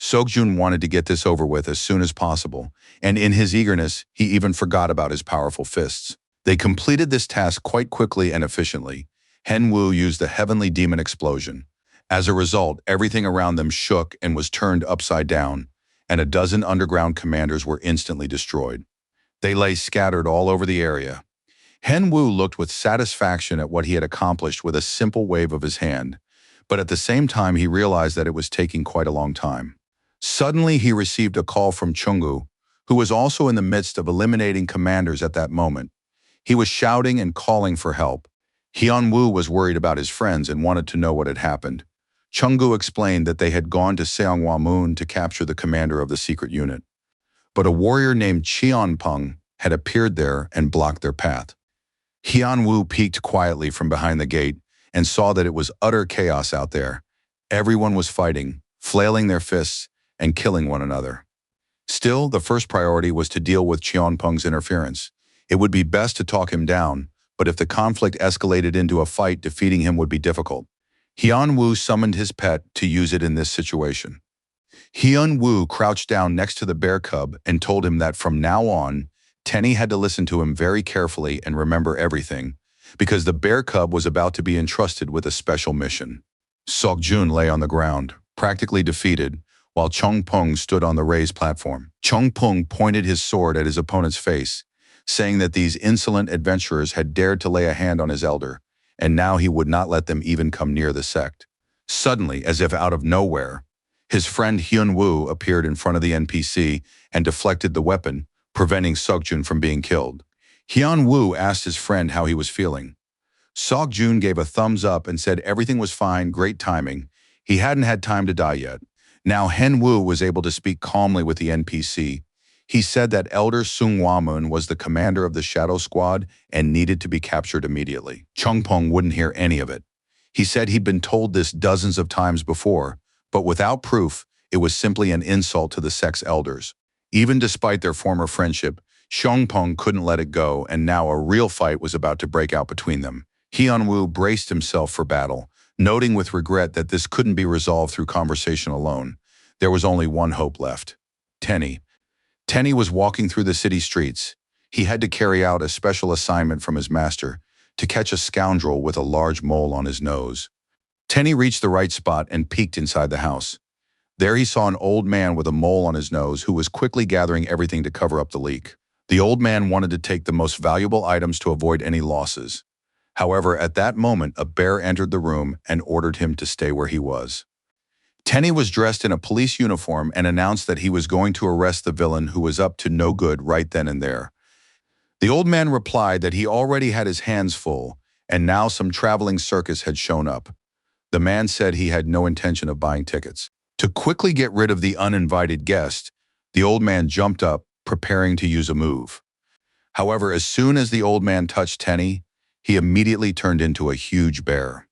Seok-jun wanted to get this over with as soon as possible, and in his eagerness, he even forgot about his powerful fists. They completed this task quite quickly and efficiently. Hyun-woo used the Heavenly Demon Explosion. As a result, everything around them shook and was turned upside down, and a dozen underground commanders were instantly destroyed. They lay scattered all over the area. Hyun-woo looked with satisfaction at what he had accomplished with a simple wave of his hand, but at the same time he realized that it was taking quite a long time. Suddenly he received a call from Chungu, who was also in the midst of eliminating commanders at that moment. He was shouting and calling for help. Hyun-woo was worried about his friends and wanted to know what had happened. Chungu explained that they had gone to Seonghwa Moon to capture the commander of the secret unit. But a warrior named Cheonpung had appeared there and blocked their path. Hyun-woo peeked quietly from behind the gate and saw that it was utter chaos out there. Everyone was fighting, flailing their fists, and killing one another. Still, the first priority was to deal with Cheonpung's interference. It would be best to talk him down, but if the conflict escalated into a fight, defeating him would be difficult. Hyun-woo summoned his pet to use it in this situation. Hyun-woo crouched down next to the bear cub and told him that from now on, Tenny had to listen to him very carefully and remember everything, because the bear cub was about to be entrusted with a special mission. Seok-jun lay on the ground, practically defeated, while Chong-pung stood on the raised platform. Chong-pung pointed his sword at his opponent's face, saying that these insolent adventurers had dared to lay a hand on his elder, and now he would not let them even come near the sect. Suddenly, as if out of nowhere, his friend Hyun-woo appeared in front of the NPC and deflected the weapon, preventing Seok-jun from being killed. Hyun-woo asked his friend how he was feeling. Seok-jun gave a thumbs up and said everything was fine, great timing. He hadn't had time to die yet. Now Hyun-woo was able to speak calmly with the NPC. He said that Elder Seonghwa-moon was the commander of the Shadow Squad and needed to be captured immediately. Chong-pung wouldn't hear any of it. He said he'd been told this dozens of times before, but without proof, it was simply an insult to the sect's elders. Even despite their former friendship, Chong-pung couldn't let it go, and now a real fight was about to break out between them. Hyun-woo braced himself for battle, Noting with regret that this couldn't be resolved through conversation alone, there was only one hope left. Tenny. Tenny was walking through the city streets. He had to carry out a special assignment from his master to catch a scoundrel with a large mole on his nose. Tenny reached the right spot and peeked inside the house. There he saw an old man with a mole on his nose who was quickly gathering everything to cover up the leak. The old man wanted to take the most valuable items to avoid any losses. However, at that moment, a bear entered the room and ordered him to stay where he was. Tenny was dressed in a police uniform and announced that he was going to arrest the villain who was up to no good right then and there. The old man replied that he already had his hands full, and now some traveling circus had shown up. The man said he had no intention of buying tickets. To quickly get rid of the uninvited guest, the old man jumped up, preparing to use a move. However, as soon as the old man touched Tenny, he immediately turned into a huge bear.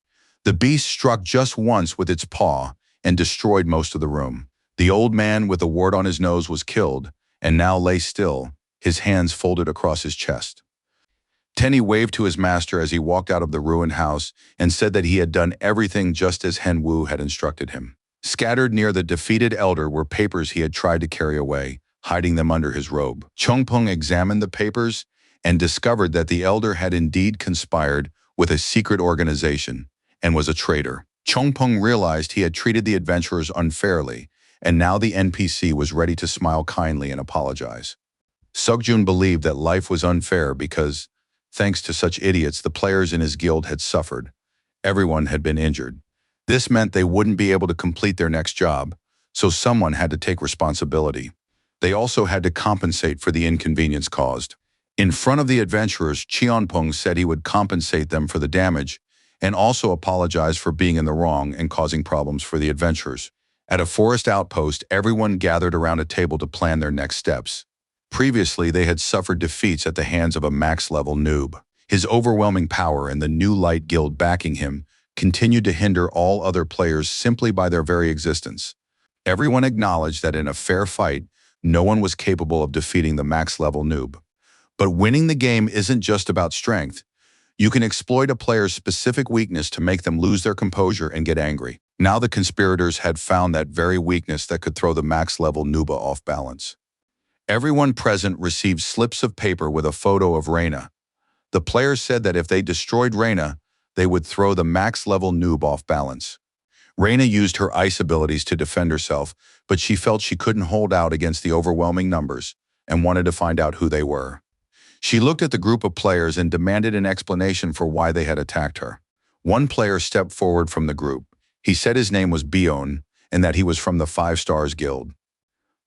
The beast struck just once with its paw and destroyed most of the room. The old man with the wart on his nose was killed and now lay still, his hands folded across his chest. Tenny waved to his master as he walked out of the ruined house and said that he had done everything just as Hen Wu had instructed him. Scattered near the defeated elder were papers he had tried to carry away, hiding them under his robe. Chongpeng examined the papers and discovered that the elder had indeed conspired with a secret organization and was a traitor. Chongpeng realized he had treated the adventurers unfairly, and now the NPC was ready to smile kindly and apologize. Seokjun believed that life was unfair because, thanks to such idiots, the players in his guild had suffered. Everyone had been injured. This meant they wouldn't be able to complete their next job, so someone had to take responsibility. They also had to compensate for the inconvenience caused. In front of the adventurers, Cheonpeng said he would compensate them for the damage and also apologize for being in the wrong and causing problems for the adventurers. At a forest outpost, everyone gathered around a table to plan their next steps. Previously, they had suffered defeats at the hands of a max-level noob. His overwhelming power and the New Light Guild backing him continued to hinder all other players simply by their very existence. Everyone acknowledged that in a fair fight, no one was capable of defeating the max-level noob. But winning the game isn't just about strength. You can exploit a player's specific weakness to make them lose their composure and get angry. Now the conspirators had found that very weakness that could throw the max-level nooba off balance. Everyone present received slips of paper with a photo of Reina. The players said that if they destroyed Reina, they would throw the max-level noob off balance. Reina used her ice abilities to defend herself, but she felt she couldn't hold out against the overwhelming numbers and wanted to find out who they were. She looked at the group of players and demanded an explanation for why they had attacked her. One player stepped forward from the group. He said his name was Bion and that he was from the 5 Stars Guild.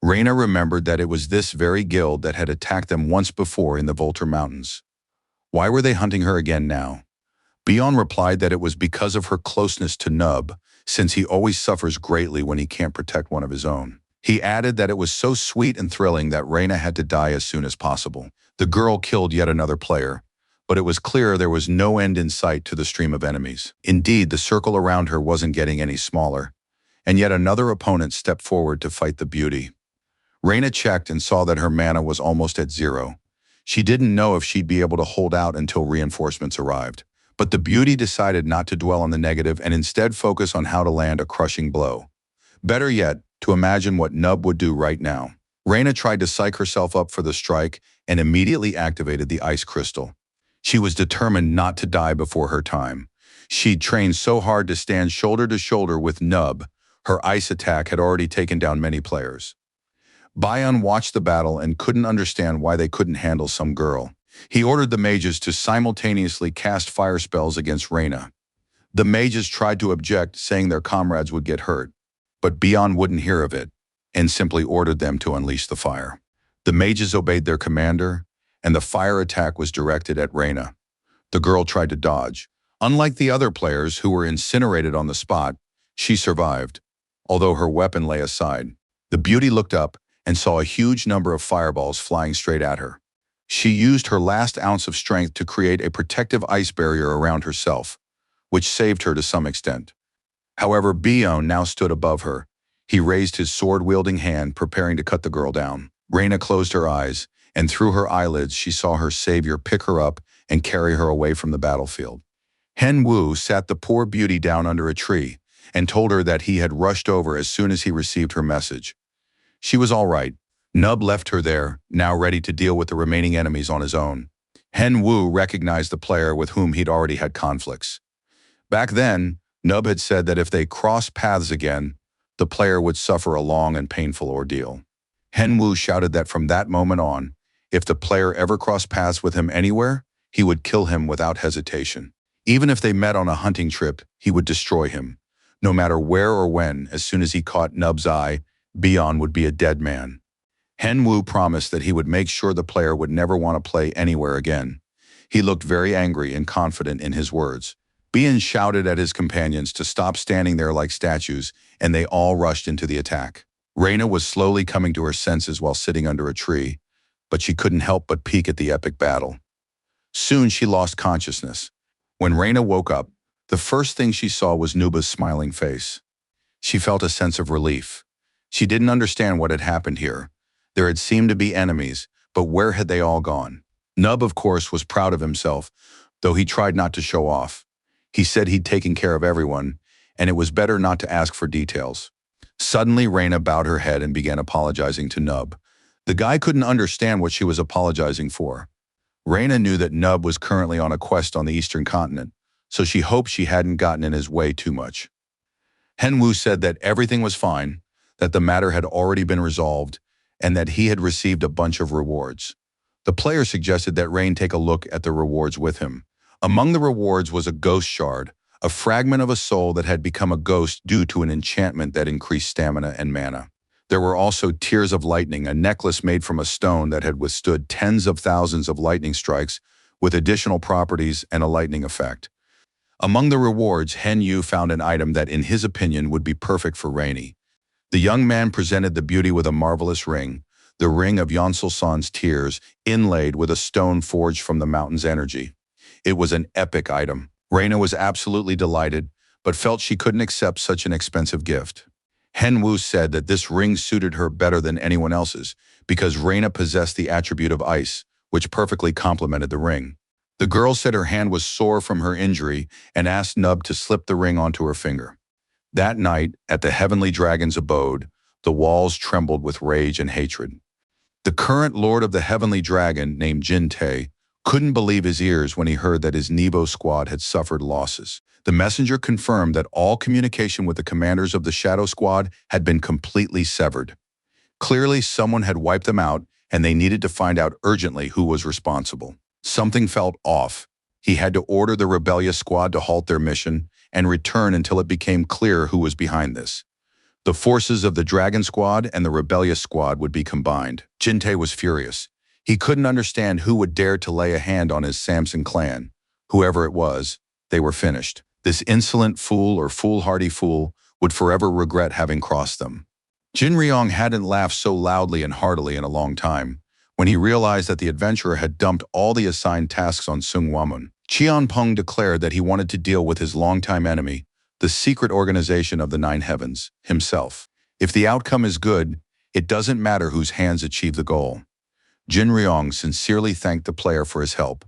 Reina remembered that it was this very guild that had attacked them once before in the Volter Mountains. Why were they hunting her again now? Bion replied that it was because of her closeness to Nub, since he always suffers greatly when he can't protect one of his own. He added that it was so sweet and thrilling that Reina had to die as soon as possible. The girl killed yet another player, but it was clear there was no end in sight to the stream of enemies. Indeed, the circle around her wasn't getting any smaller, and yet another opponent stepped forward to fight the beauty. Reina checked and saw that her mana was almost at 0. She didn't know if she'd be able to hold out until reinforcements arrived. But the beauty decided not to dwell on the negative and instead focus on how to land a crushing blow. Better yet, to imagine what Nub would do right now. Reina tried to psych herself up for the strike and immediately activated the ice crystal. She was determined not to die before her time. She'd trained so hard to stand shoulder to shoulder with Nub, her ice attack had already taken down many players. Bion watched the battle and couldn't understand why they couldn't handle some girl. He ordered the mages to simultaneously cast fire spells against Reina. The mages tried to object, saying their comrades would get hurt, but Bion wouldn't hear of it and simply ordered them to unleash the fire. The mages obeyed their commander, and the fire attack was directed at Reina. The girl tried to dodge. Unlike the other players who were incinerated on the spot, she survived, although her weapon lay aside. The beauty looked up and saw a huge number of fireballs flying straight at her. She used her last ounce of strength to create a protective ice barrier around herself, which saved her to some extent. However, Bion now stood above her. He raised his sword-wielding hand, preparing to cut the girl down. Reina closed her eyes, and through her eyelids she saw her savior pick her up and carry her away from the battlefield. Hen Wu sat the poor beauty down under a tree and told her that he had rushed over as soon as he received her message. She was all right. Nub left her there, now ready to deal with the remaining enemies on his own. Hen Wu recognized the player with whom he'd already had conflicts. Back then, Nub had said that if they crossed paths again, the player would suffer a long and painful ordeal. Hen Wu shouted that from that moment on, if the player ever crossed paths with him anywhere, he would kill him without hesitation. Even if they met on a hunting trip, he would destroy him. No matter where or when, as soon as he caught Nub's eye, Bion would be a dead man. Hen Wu promised that he would make sure the player would never want to play anywhere again. He looked very angry and confident in his words. Bion shouted at his companions to stop standing there like statues, and they all rushed into the attack. Reina was slowly coming to her senses while sitting under a tree, but she couldn't help but peek at the epic battle. Soon she lost consciousness. When Reina woke up, the first thing she saw was Nuba's smiling face. She felt a sense of relief. She didn't understand what had happened here. There had seemed to be enemies, but where had they all gone? Nub, of course, was proud of himself, though he tried not to show off. He said he'd taken care of everyone, and it was better not to ask for details. Suddenly, Reina bowed her head and began apologizing to Nub. The guy couldn't understand what she was apologizing for. Reina knew that Nub was currently on a quest on the eastern continent, so she hoped she hadn't gotten in his way too much. Hen Wu said that everything was fine, that the matter had already been resolved, and that he had received a bunch of rewards. The player suggested that Rain take a look at the rewards with him. Among the rewards was a ghost shard, a fragment of a soul that had become a ghost due to an enchantment that increased stamina and mana. There were also tears of lightning, a necklace made from a stone that had withstood tens of thousands of lightning strikes with additional properties and a lightning effect. Among the rewards, Hen Yu found an item that in his opinion would be perfect for Rainy. The young man presented the beauty with a marvelous ring, the ring of Yonsul-san's tears, inlaid with a stone forged from the mountain's energy. It was an epic item. Reina was absolutely delighted, but felt she couldn't accept such an expensive gift. Hen Wu said that this ring suited her better than anyone else's, because Reina possessed the attribute of ice, which perfectly complemented the ring. The girl said her hand was sore from her injury and asked Nub to slip the ring onto her finger. That night, at the Heavenly Dragon's abode, the walls trembled with rage and hatred. The current lord of the Heavenly Dragon, named Jin Tae, couldn't believe his ears when he heard that his Nebo squad had suffered losses. The messenger confirmed that all communication with the commanders of the Shadow Squad had been completely severed. Clearly, someone had wiped them out, and they needed to find out urgently who was responsible. Something felt off. He had to order the rebellious squad to halt their mission and return until it became clear who was behind this. The forces of the Dragon Squad and the rebellious squad would be combined. Jin Tae was furious. He couldn't understand who would dare to lay a hand on his Samson clan. Whoever it was, they were finished. This insolent fool or foolhardy fool would forever regret having crossed them. Jin Ryong hadn't laughed so loudly and heartily in a long time. When he realized that the adventurer had dumped all the assigned tasks on Sung Wamun, Cheon Peng declared that he wanted to deal with his longtime enemy, the secret organization of the Nine Heavens, himself. If the outcome is good, it doesn't matter whose hands achieve the goal. Jin Ryong sincerely thanked the player for his help.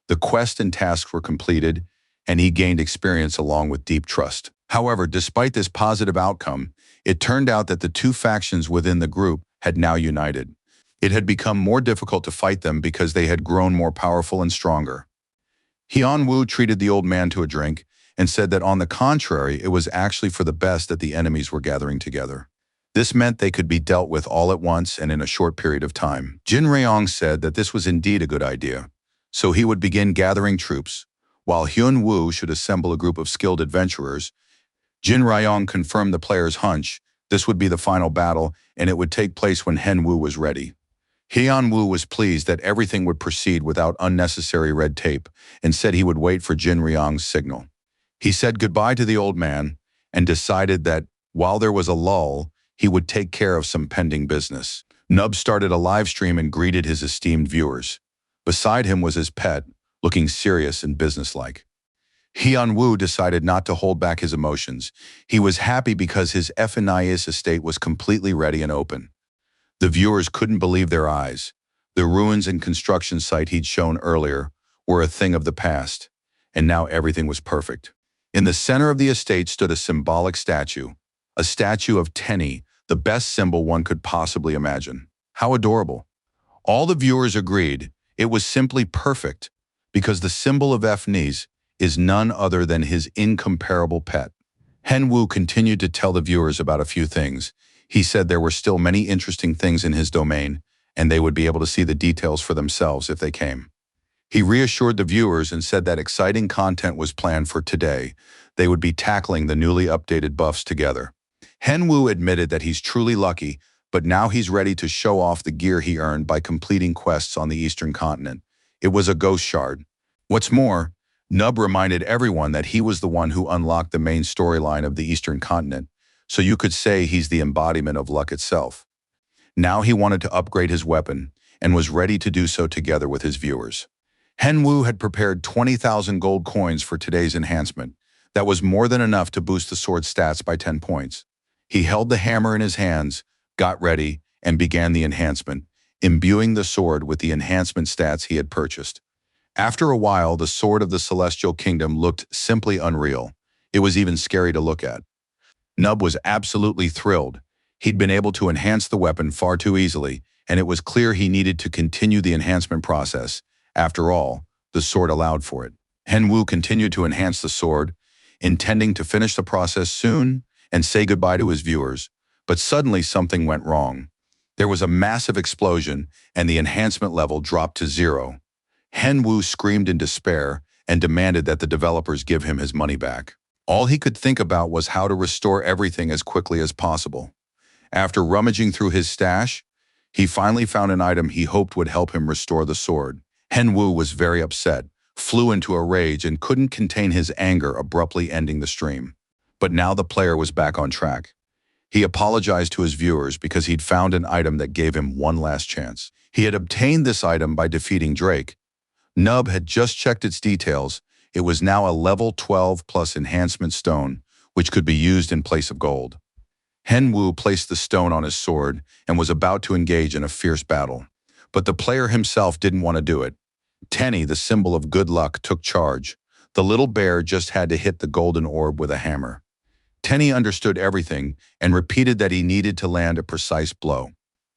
The quest and tasks were completed, and he gained experience along with deep trust. However, despite this positive outcome, it turned out that the two factions within the group had now united. It had become more difficult to fight them because they had grown more powerful and stronger. Hyun Woo treated the old man to a drink and said that on the contrary, it was actually for the best that the enemies were gathering together. This meant they could be dealt with all at once and in a short period of time. Jin Ryong said that this was indeed a good idea, so he would begin gathering troops. While Hyun Woo should assemble a group of skilled adventurers, Jin Ryong confirmed the player's hunch. This would be the final battle, and it would take place when Hen Woo was ready. Hyun Woo was pleased that everything would proceed without unnecessary red tape and said he would wait for Jin Ryong's signal. He said goodbye to the old man and decided that, while there was a lull, he would take care of some pending business. Nub started a live stream and greeted his esteemed viewers. Beside him was his pet, looking serious and businesslike. Hyun Woo decided not to hold back his emotions. He was happy because his F&IS estate was completely ready and open. The viewers couldn't believe their eyes. The ruins and construction site he'd shown earlier were a thing of the past. and now everything was perfect. In the center of the estate stood a symbolic statue, a statue of Tenny, the best symbol one could possibly imagine. How adorable. All the viewers agreed it was simply perfect because the symbol of Efnis is none other than his incomparable pet. Henwoo continued to tell the viewers about a few things. He said there were still many interesting things in his domain, and they would be able to see the details for themselves if they came. He reassured the viewers and said that exciting content was planned for today. They would be tackling the newly updated buffs together. Henwoo admitted that he's truly lucky, but now he's ready to show off the gear he earned by completing quests on the Eastern continent. It was a ghost shard. What's more, Nub reminded everyone that he was the one who unlocked the main storyline of the Eastern continent, so you could say he's the embodiment of luck itself. Now he wanted to upgrade his weapon and was ready to do so together with his viewers. Henwoo had prepared 20,000 gold coins for today's enhancement. That was more than enough to boost the sword's stats by 10 points. He held the hammer in his hands, got ready, and began the enhancement, imbuing the sword with the enhancement stats he had purchased. After a while, the sword of the Celestial Kingdom looked simply unreal. It was even scary to look at. Nub was absolutely thrilled. He'd been able to enhance the weapon far too easily, and it was clear he needed to continue the enhancement process. After all, the sword allowed for it. Henwoo continued to enhance the sword, intending to finish the process soon and say goodbye to his viewers. But suddenly something went wrong. There was a massive explosion, and the enhancement level dropped to 0. Henwoo screamed in despair and demanded that the developers give him his money back. All he could think about was how to restore everything as quickly as possible. After rummaging through his stash, he finally found an item he hoped would help him restore the sword. Henwoo was very upset, flew into a rage, and couldn't contain his anger, abruptly ending the stream. But now the player was back on track. He apologized to his viewers because he'd found an item that gave him one last chance. He had obtained this item by defeating Drake. Nub had just checked its details. It was now a level 12 plus enhancement stone, which could be used in place of gold. Henwoo placed the stone on his sword and was about to engage in a fierce battle. But the player himself didn't want to do it. Tenny, the symbol of good luck, took charge. The little bear just had to hit the golden orb with a hammer. Tenny understood everything and repeated that he needed to land a precise blow.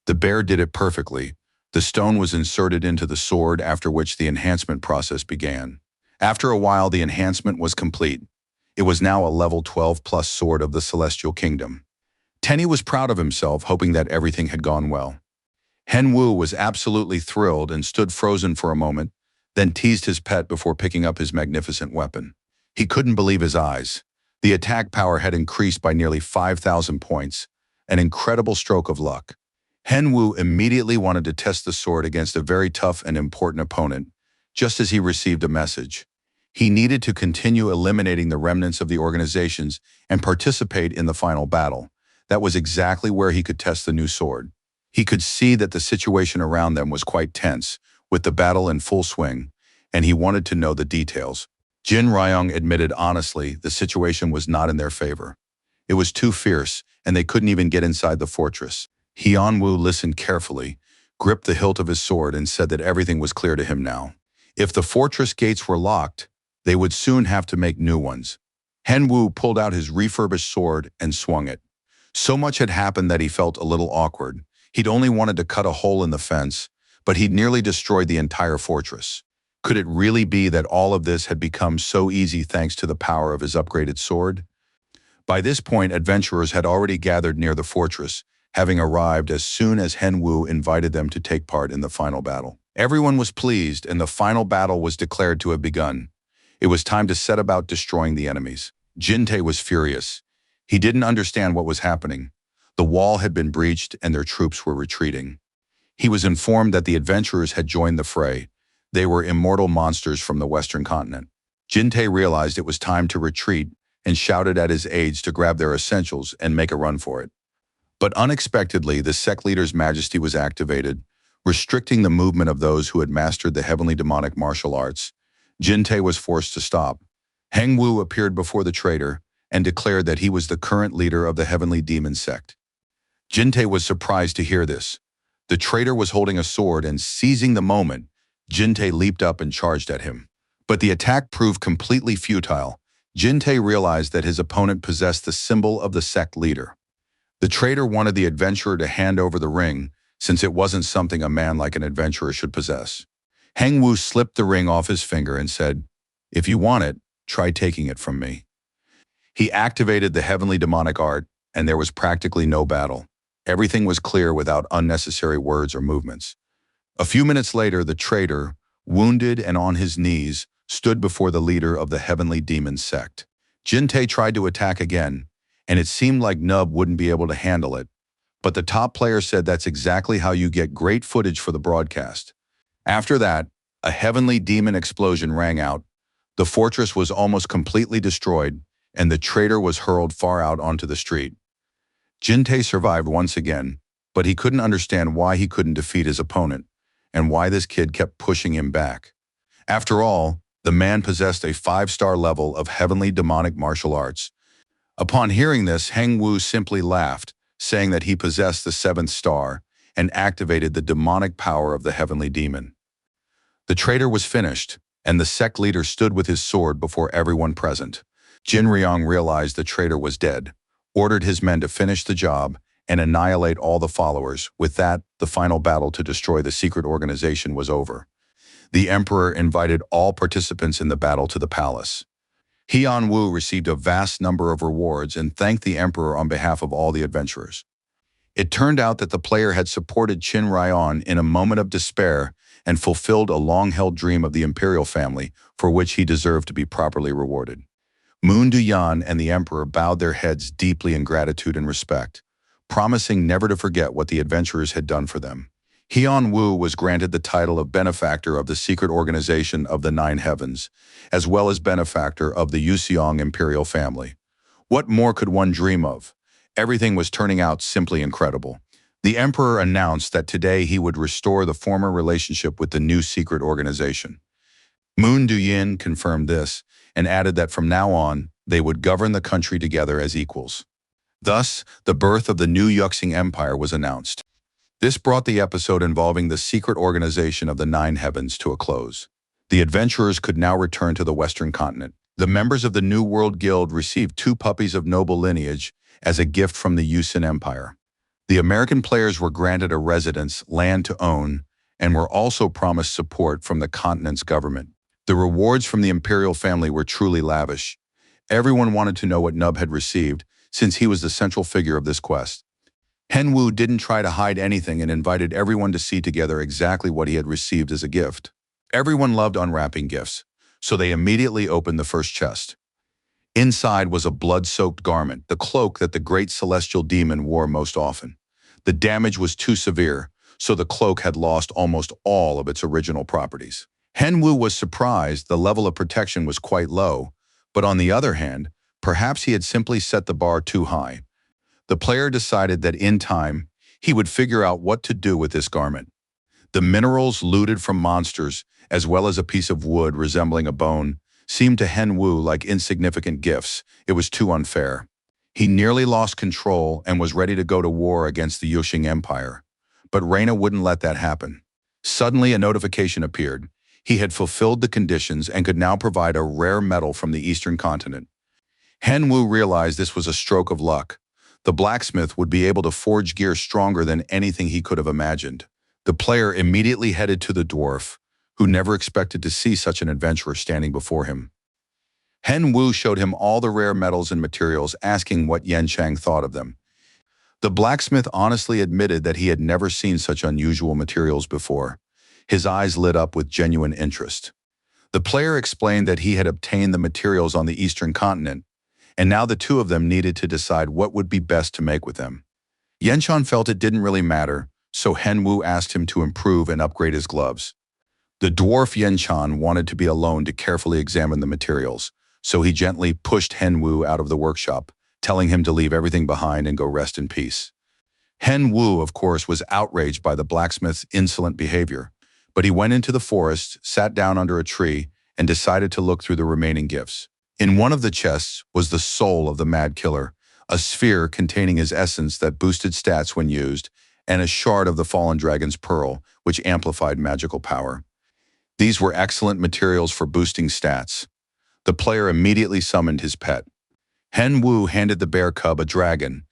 The bear did it perfectly. The stone was inserted into the sword, after which the enhancement process began. After a while, the enhancement was complete. It was now a level 12 plus sword of the Celestial Kingdom. Tenny was proud of himself, hoping that everything had gone well. Henwoo was absolutely thrilled and stood frozen for a moment, then teased his pet before picking up his magnificent weapon. He couldn't believe his eyes. The attack power had increased by nearly 5,000 points, an incredible stroke of luck. Henwoo immediately wanted to test the sword against a very tough and important opponent, just as he received a message. He needed to continue eliminating the remnants of the organizations and participate in the final battle. That was exactly where he could test the new sword. He could see that the situation around them was quite tense, with the battle in full swing, and he wanted to know the details. Jin Ryong admitted honestly the situation was not in their favor. It was too fierce, and they couldn't even get inside the fortress. Hyunwoo listened carefully, gripped the hilt of his sword, and said that everything was clear to him now. If the fortress gates were locked, they would soon have to make new ones. Henwoo pulled out his refurbished sword and swung it. So much had happened that he felt a little awkward. He'd only wanted to cut a hole in the fence, but he'd nearly destroyed the entire fortress. Could it really be that all of this had become so easy thanks to the power of his upgraded sword? By this point, adventurers had already gathered near the fortress, having arrived as soon as Henwoo invited them to take part in the final battle. Everyone was pleased, and the final battle was declared to have begun. It was time to set about destroying the enemies. Jin-tae was furious. He didn't understand what was happening. The wall had been breached and their troops were retreating. He was informed that the adventurers had joined the fray. They were immortal monsters from the Western continent. Jin-tae realized it was time to retreat and shouted at his aides to grab their essentials and make a run for it. But unexpectedly, the sect leader's majesty was activated, restricting the movement of those who had mastered the heavenly demonic martial arts. Jin-tae was forced to stop. Henwoo appeared before the traitor and declared that he was the current leader of the heavenly demon sect. Jin-tae was surprised to hear this. The traitor was holding a sword, and seizing the moment, Jin-tae leaped up and charged at him. But the attack proved completely futile. Jin-tae realized that his opponent possessed the symbol of the sect leader. The traitor wanted the adventurer to hand over the ring, since it wasn't something a man like an adventurer should possess. Hangwoo slipped the ring off his finger and said, "If you want it, try taking it from me." He activated the heavenly demonic art, and there was practically no battle. Everything was clear without unnecessary words or movements. A few minutes later, the traitor, wounded and on his knees, stood before the leader of the heavenly demon sect. Jin-tae tried to attack again, and it seemed like Nub wouldn't be able to handle it. But the top player said that's exactly how you get great footage for the broadcast. After that, a heavenly demon explosion rang out. The fortress was almost completely destroyed, and the traitor was hurled far out onto the street. Jin-tae survived once again, but he couldn't understand why he couldn't defeat his opponent, and why this kid kept pushing him back. After all, the man possessed a 5-star level of heavenly demonic martial arts. Upon hearing this, Hangwoo simply laughed, saying that he possessed the 7th star and activated the demonic power of the heavenly demon. The traitor was finished, and the sect leader stood with his sword before everyone present. Jin Ryong realized the traitor was dead, ordered his men to finish the job, and annihilate all the followers. With that, the final battle to destroy the secret organization was over. The emperor invited all participants in the battle to the palace. Hyun-woo received a vast number of rewards and thanked the emperor on behalf of all the adventurers. It turned out that the player had supported Chin Ryon in a moment of despair and fulfilled a long-held dream of the imperial family, for which he deserved to be properly rewarded. Moon Du-yan and the emperor bowed their heads deeply in gratitude and respect, promising never to forget what the adventurers had done for them. Hyun-woo was granted the title of benefactor of the secret organization of the 9 heavens, as well as benefactor of the Yuseong imperial family. What more could one dream of? Everything was turning out simply incredible. The emperor announced that today he would restore the former relationship with the new secret organization. Moon Du-yin confirmed this and added that from now on, they would govern the country together as equals. Thus, the birth of the new Yuxing Empire was announced. This brought the episode involving the secret organization of the 9 heavens to a close. The adventurers could now return to the Western continent. The members of the New World Guild received 2 puppies of noble lineage as a gift from the Yusin Empire. The American players were granted a residence, land to own, and were also promised support from the continent's government. The rewards from the imperial family were truly lavish. Everyone wanted to know what Nub had received, since he was the central figure of this quest. Hangwoo didn't try to hide anything and invited everyone to see together exactly what he had received as a gift. Everyone loved unwrapping gifts, so they immediately opened the first chest. Inside was a blood-soaked garment, the cloak that the great celestial demon wore most often. The damage was too severe, so the cloak had lost almost all of its original properties. Hangwoo was surprised the level of protection was quite low, but on the other hand, perhaps he had simply set the bar too high. The player decided that in time, he would figure out what to do with this garment. The minerals looted from monsters, as well as a piece of wood resembling a bone, seemed to Hangwoo like insignificant gifts. It was too unfair. He nearly lost control and was ready to go to war against the Yuxing Empire. But Reina wouldn't let that happen. Suddenly, a notification appeared. He had fulfilled the conditions and could now provide a rare metal from the eastern continent. Hangwoo realized this was a stroke of luck. The blacksmith would be able to forge gear stronger than anything he could have imagined. The player immediately headed to the dwarf, who never expected to see such an adventurer standing before him. Hangwoo showed him all the rare metals and materials, asking what Yanchang thought of them. The blacksmith honestly admitted that he had never seen such unusual materials before. His eyes lit up with genuine interest. The player explained that he had obtained the materials on the eastern continent, and now the 2 of them needed to decide what would be best to make with them. Yenchan felt it didn't really matter, so Hangwoo asked him to improve and upgrade his gloves. The dwarf Yenchan wanted to be alone to carefully examine the materials, so he gently pushed Hangwoo out of the workshop, telling him to leave everything behind and go rest in peace. Hangwoo, of course, was outraged by the blacksmith's insolent behavior, but he went into the forest, sat down under a tree, and decided to look through the remaining gifts. In one of the chests was the soul of the Mad Killer, a sphere containing his essence that boosted stats when used, and a shard of the Fallen Dragon's Pearl, which amplified magical power. These were excellent materials for boosting stats. The player immediately summoned his pet. Hen Wu handed the bear cub a dragon.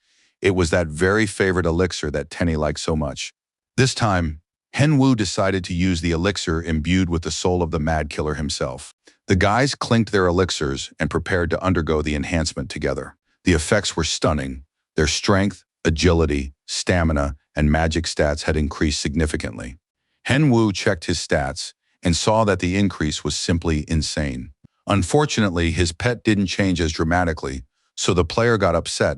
It was that very favorite elixir that Tenny liked so much. This time, Hen Wu decided to use the elixir imbued with the soul of the mad killer himself. The guys clinked their elixirs and prepared to undergo the enhancement together. The effects were stunning. Their strength, agility, stamina, and magic stats had increased significantly. Hen Wu checked his stats and saw that the increase was simply insane. Unfortunately, his pet didn't change as dramatically, so the player got upset,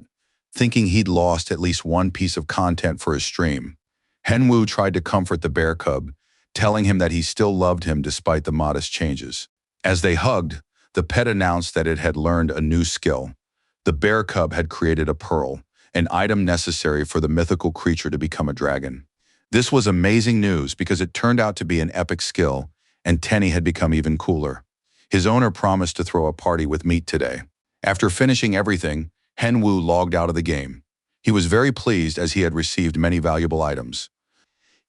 thinking he'd lost at least one piece of content for his stream. Hen Wu tried to comfort the bear cub, telling him that he still loved him despite the modest changes. As they hugged, the pet announced that it had learned a new skill. The bear cub had created a pearl, an item necessary for the mythical creature to become a dragon. This was amazing news because it turned out to be an epic skill, and Tenny had become even cooler. His owner promised to throw a party with meat today. After finishing everything, Hen Wu logged out of the game. He was very pleased as he had received many valuable items.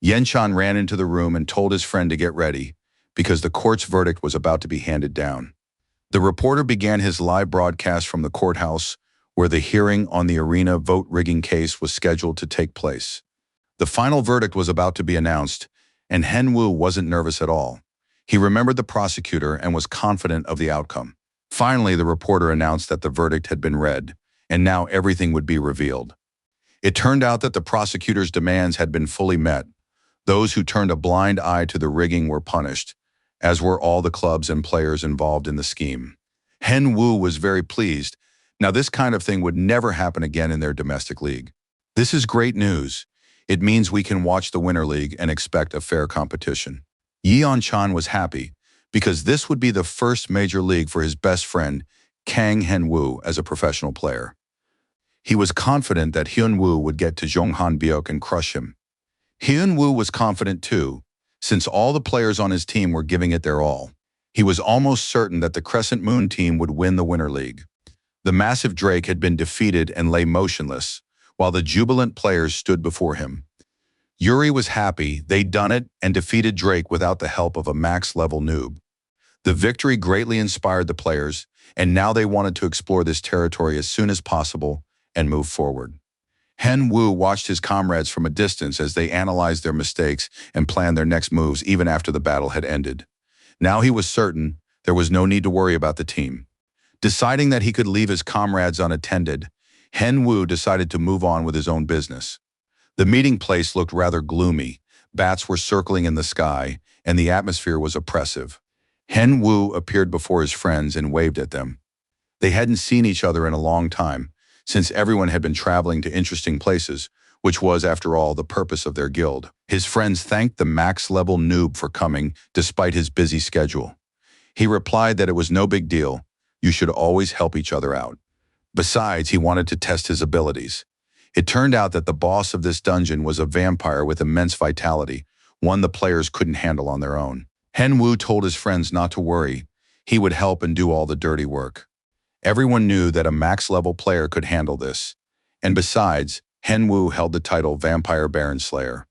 Yenchan ran into the room and told his friend to get ready, because the court's verdict was about to be handed down. The reporter began his live broadcast from the courthouse, where the hearing on the arena vote rigging case was scheduled to take place. The final verdict was about to be announced, and Hen Wu wasn't nervous at all. He remembered the prosecutor and was confident of the outcome. Finally, the reporter announced that the verdict had been read, and now everything would be revealed. It turned out that the prosecutor's demands had been fully met. Those who turned a blind eye to the rigging were punished, as were all the clubs and players involved in the scheme. Hen Wu was very pleased. Now this kind of thing would never happen again in their domestic league. This is great news. It means we can watch the Winter League and expect a fair competition. Yeon-chan was happy because this would be the first major league for his best friend, Kang Hen-woo, as a professional player. He was confident that Hyun-woo would get to Jonghan-byuk and crush him. Hyun-woo was confident too, since all the players on his team were giving it their all. He was almost certain that the Crescent Moon team would win the Winter League. The massive Drake had been defeated and lay motionless, while the jubilant players stood before him. Yuri was happy they'd done it and defeated Drake without the help of a max-level noob. The victory greatly inspired the players, and now they wanted to explore this territory as soon as possible and move forward. Hen Wu watched his comrades from a distance as they analyzed their mistakes and planned their next moves even after the battle had ended. Now he was certain there was no need to worry about the team. Deciding that he could leave his comrades unattended, Hen Wu decided to move on with his own business. The meeting place looked rather gloomy. Bats were circling in the sky, and the atmosphere was oppressive. Hen Wu appeared before his friends and waved at them. They hadn't seen each other in a long time, since everyone had been traveling to interesting places, which was, after all, the purpose of their guild. His friends thanked the max-level noob for coming, despite his busy schedule. He replied that it was no big deal. You should always help each other out. Besides, he wanted to test his abilities. It turned out that the boss of this dungeon was a vampire with immense vitality, one the players couldn't handle on their own. Hen Wu told his friends not to worry. He would help and do all the dirty work. Everyone knew that a max-level player could handle this. And besides, Hen Wu held the title Vampire Baron Slayer.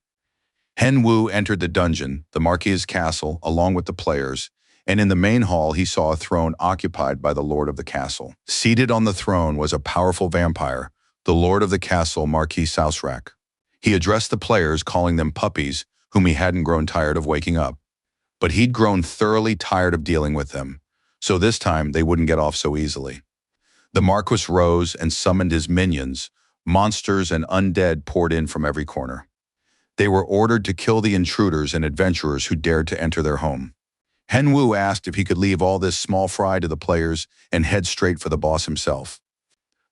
Hen Wu entered the dungeon, the Marquis's castle, along with the players, and in the main hall he saw a throne occupied by the lord of the castle. Seated on the throne was a powerful vampire, the lord of the castle, Marquis Sausrak. He addressed the players, calling them puppies, whom he hadn't grown tired of waking up. But he'd grown thoroughly tired of dealing with them, so this time they wouldn't get off so easily. The Marquis rose and summoned his minions. Monsters and undead poured in from every corner. They were ordered to kill the intruders and adventurers who dared to enter their home. Hen Wu asked if he could leave all this small fry to the players and head straight for the boss himself.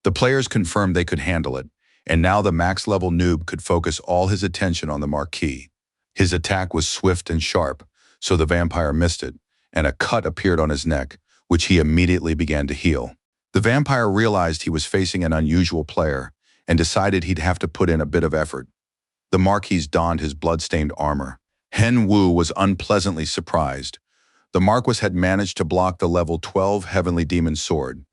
The players confirmed they could handle it, and now the max-level noob could focus all his attention on the Marquis. His attack was swift and sharp, so the vampire missed it, and a cut appeared on his neck, which he immediately began to heal. The vampire realized he was facing an unusual player and decided he'd have to put in a bit of effort. The Marquis donned his blood-stained armor. Hen Wu was unpleasantly surprised. The Marquis had managed to block the level 12 Heavenly Demon Sword.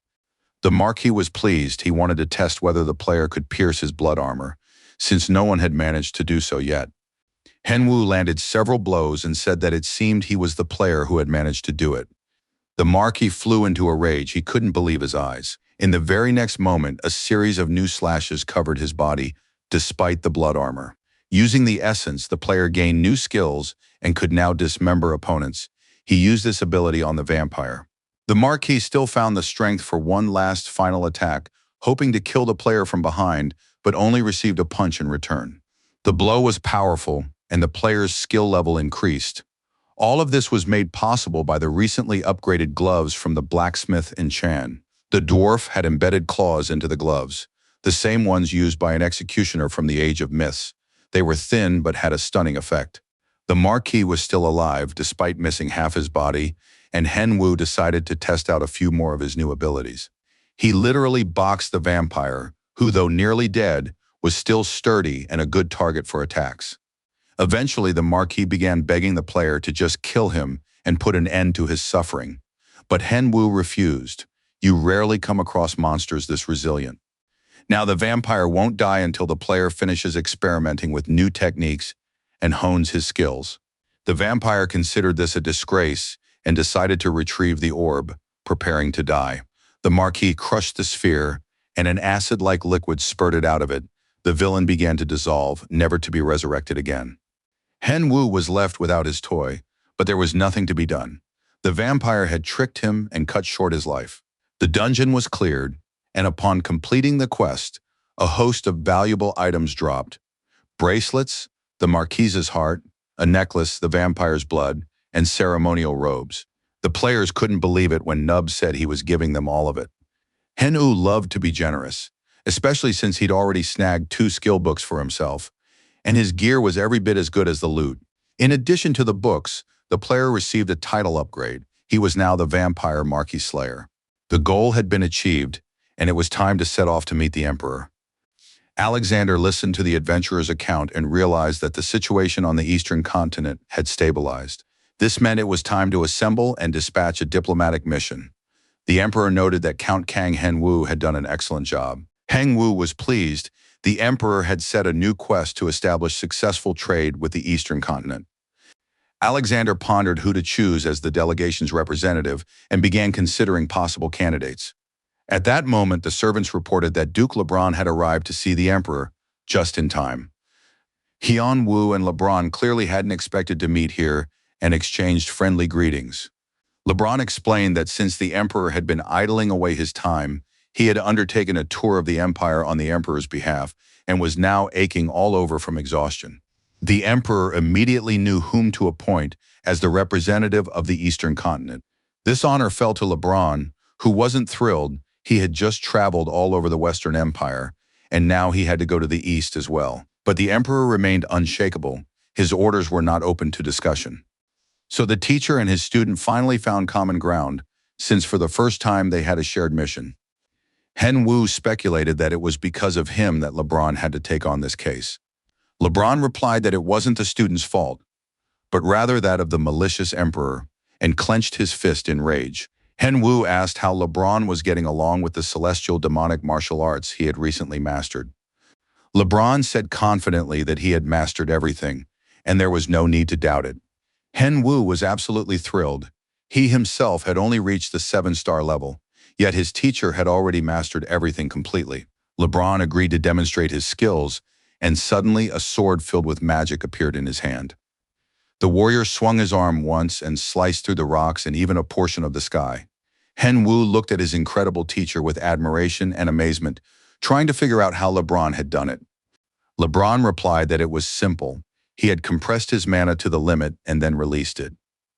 The Marquis was pleased. He wanted to test whether the player could pierce his blood armor, since no one had managed to do so yet. Henwu landed several blows and said that it seemed he was the player who had managed to do it. The Marquis flew into a rage. He couldn't believe his eyes. In the very next moment, a series of new slashes covered his body, despite the blood armor. Using the essence, the player gained new skills and could now dismember opponents. He used this ability on the vampire. The Marquis still found the strength for one last final attack, hoping to kill the player from behind, but only received a punch in return. The blow was powerful, and the player's skill level increased. All of this was made possible by the recently upgraded gloves from the blacksmith in Chan. The dwarf had embedded claws into the gloves, the same ones used by an executioner from the Age of Myths. They were thin but had a stunning effect. The Marquis was still alive despite missing half his body, and Henwu decided to test out a few more of his new abilities. He literally boxed the vampire, who, though nearly dead, was still sturdy and a good target for attacks. Eventually, the Marquis began begging the player to just kill him and put an end to his suffering. But Henwu refused. You rarely come across monsters this resilient. Now the vampire won't die until the player finishes experimenting with new techniques and hones his skills. The vampire considered this a disgrace and decided to retrieve the orb, preparing to die. The Marquis crushed the sphere, and an acid-like liquid spurted out of it. The villain began to dissolve, never to be resurrected again. Henwu was left without his toy, but there was nothing to be done. The vampire had tricked him and cut short his life. The dungeon was cleared, and upon completing the quest, a host of valuable items dropped. Bracelets, the Marquise's heart, a necklace, the vampire's blood, and ceremonial robes. The players couldn't believe it when Nub said he was giving them all of it. Henwu loved to be generous, especially since he'd already snagged 2 skill books for himself, and his gear was every bit as good as the loot. In addition to the books, the player received a title upgrade. He was now the Vampire Marquis Slayer. The goal had been achieved, and it was time to set off to meet the Emperor. Alexander listened to the adventurer's account and realized that the situation on the eastern continent had stabilized. This meant it was time to assemble and dispatch a diplomatic mission. The Emperor noted that Count Kang Henwu had done an excellent job. Henwu was pleased. The Emperor had set a new quest to establish successful trade with the eastern continent. Alexander pondered who to choose as the delegation's representative and began considering possible candidates. At that moment, the servants reported that Duke Lebron had arrived to see the Emperor, just in time. Hyun Woo and Lebron clearly hadn't expected to meet here and exchanged friendly greetings. Lebron explained that since the Emperor had been idling away his time, he had undertaken a tour of the Empire on the Emperor's behalf and was now aching all over from exhaustion. The Emperor immediately knew whom to appoint as the representative of the Eastern continent. This honor fell to Lebron, who wasn't thrilled. He had just traveled all over the Western Empire, and now he had to go to the East as well. But the Emperor remained unshakable. His orders were not open to discussion. So the teacher and his student finally found common ground, since for the first time they had a shared mission. Henwu speculated that it was because of him that Lebron had to take on this case. Lebron replied that it wasn't the student's fault, but rather that of the malicious Emperor, and clenched his fist in rage. Henwu asked how Lebron was getting along with the celestial demonic martial arts he had recently mastered. Lebron said confidently that he had mastered everything, and there was no need to doubt it. Henwu was absolutely thrilled. He himself had only reached the 7-star level, yet his teacher had already mastered everything completely. Lebron agreed to demonstrate his skills, and suddenly a sword filled with magic appeared in his hand. The warrior swung his arm once and sliced through the rocks and even a portion of the sky. Henwu looked at his incredible teacher with admiration and amazement, trying to figure out how Lebron had done it. Lebron replied that it was simple. He had compressed his mana to the limit and then released it.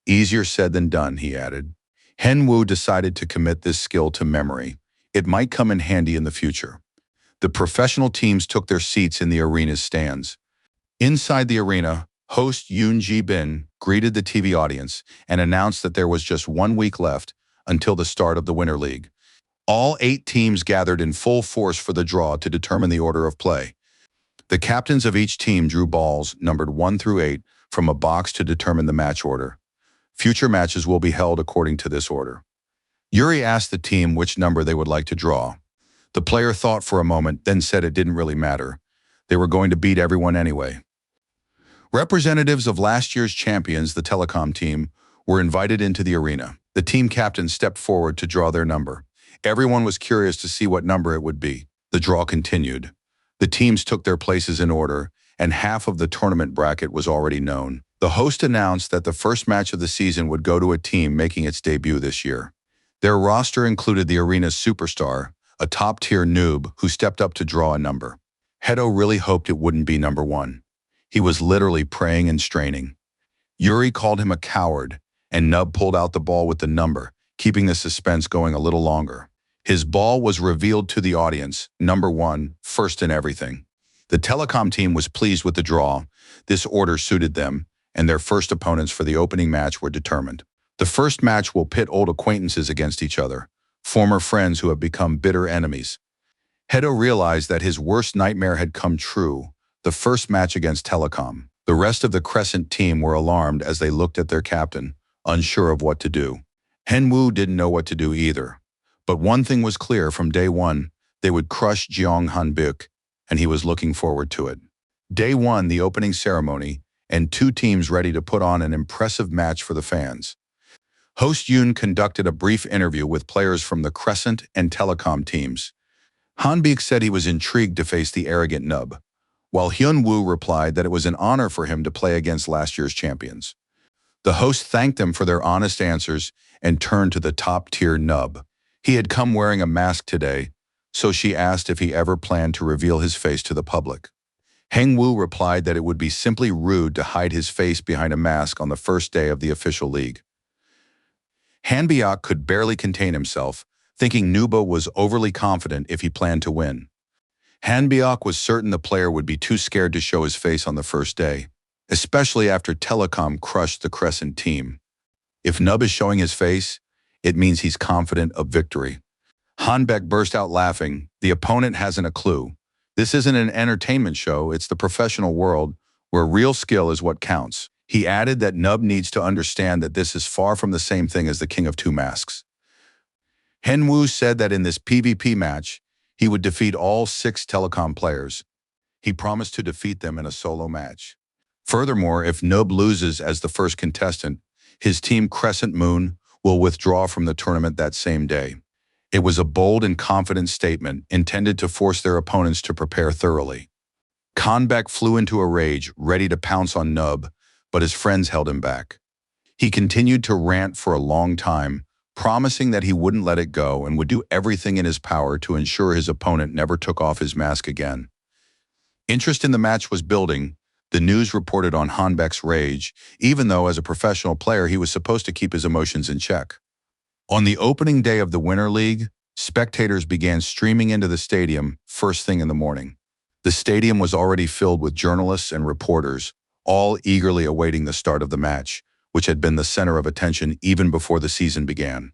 Easier said than done, he added. Henwu decided to commit this skill to memory. It might come in handy in the future. The professional teams took their seats in the arena's stands. Inside the arena, host Yoon Ji-bin greeted the TV audience and announced that there was just 1 week left until the start of the Winter League. All 8 teams gathered in full force for the draw to determine the order of play. The captains of each team drew balls numbered 1 through 8 from a box to determine the match order. Future matches will be held according to this order. Yuri asked the team which number they would like to draw. The player thought for a moment, then said it didn't really matter. They were going to beat everyone anyway. Representatives of last year's champions, the telecom team, were invited into the arena. The team captain stepped forward to draw their number. Everyone was curious to see what number it would be. The draw continued. The teams took their places in order, and half of the tournament bracket was already known. The host announced that the first match of the season would go to a team making its debut this year. Their roster included the arena's superstar, a top-tier noob who stepped up to draw a number. Hedo really hoped it wouldn't be number 1. He was literally praying and straining. Yuri called him a coward, and Nub pulled out the ball with the number, keeping the suspense going a little longer. His ball was revealed to the audience, number 1, first in everything. The telecom team was pleased with the draw. This order suited them, and their first opponents for the opening match were determined. The first match will pit old acquaintances against each other, former friends who have become bitter enemies. Hedo realized that his worst nightmare had come true, the first match against Telecom. The rest of the Crescent team were alarmed as they looked at their captain, unsure of what to do. Henwoo didn't know what to do either. But one thing was clear from day one, they would crush Jeong Hanbik, and he was looking forward to it. Day 1, the opening ceremony, and 2 teams ready to put on an impressive match for the fans. Host Yoon conducted a brief interview with players from the Crescent and Telecom teams. Hanbik said he was intrigued to face the arrogant Nub, while Hyun-woo replied that it was an honor for him to play against last year's champions. The host thanked them for their honest answers and turned to the top-tier Nub. He had come wearing a mask today, so she asked if he ever planned to reveal his face to the public. Heng-woo replied that it would be simply rude to hide his face behind a mask on the first day of the official league. Hanbyeok could barely contain himself, thinking Nubo was overly confident if he planned to win. Hanbyeok was certain the player would be too scared to show his face on the first day, especially after Telecom crushed the Crescent team. If Nub is showing his face, it means he's confident of victory. Hanbek burst out laughing. The opponent hasn't a clue. This isn't an entertainment show, it's the professional world, where real skill is what counts. He added that Nub needs to understand that this is far from the same thing as the King of Two Masks. Henwoo said that in this PvP match, he would defeat all 6 Telecom players. He promised to defeat them in a solo match. Furthermore, if Nub loses as the first contestant, his team Crescent Moon will withdraw from the tournament that same day. It was a bold and confident statement intended to force their opponents to prepare thoroughly. Kanbek flew into a rage, ready to pounce on Nub, but his friends held him back. He continued to rant for a long time, promising that he wouldn't let it go and would do everything in his power to ensure his opponent never took off his mask again. Interest in the match was building. The news reported on Hanbek's rage, even though as a professional player he was supposed to keep his emotions in check. On the opening day of the Winter League, spectators began streaming into the stadium first thing in the morning. The stadium was already filled with journalists and reporters, all eagerly awaiting the start of the match, which had been the center of attention even before the season began.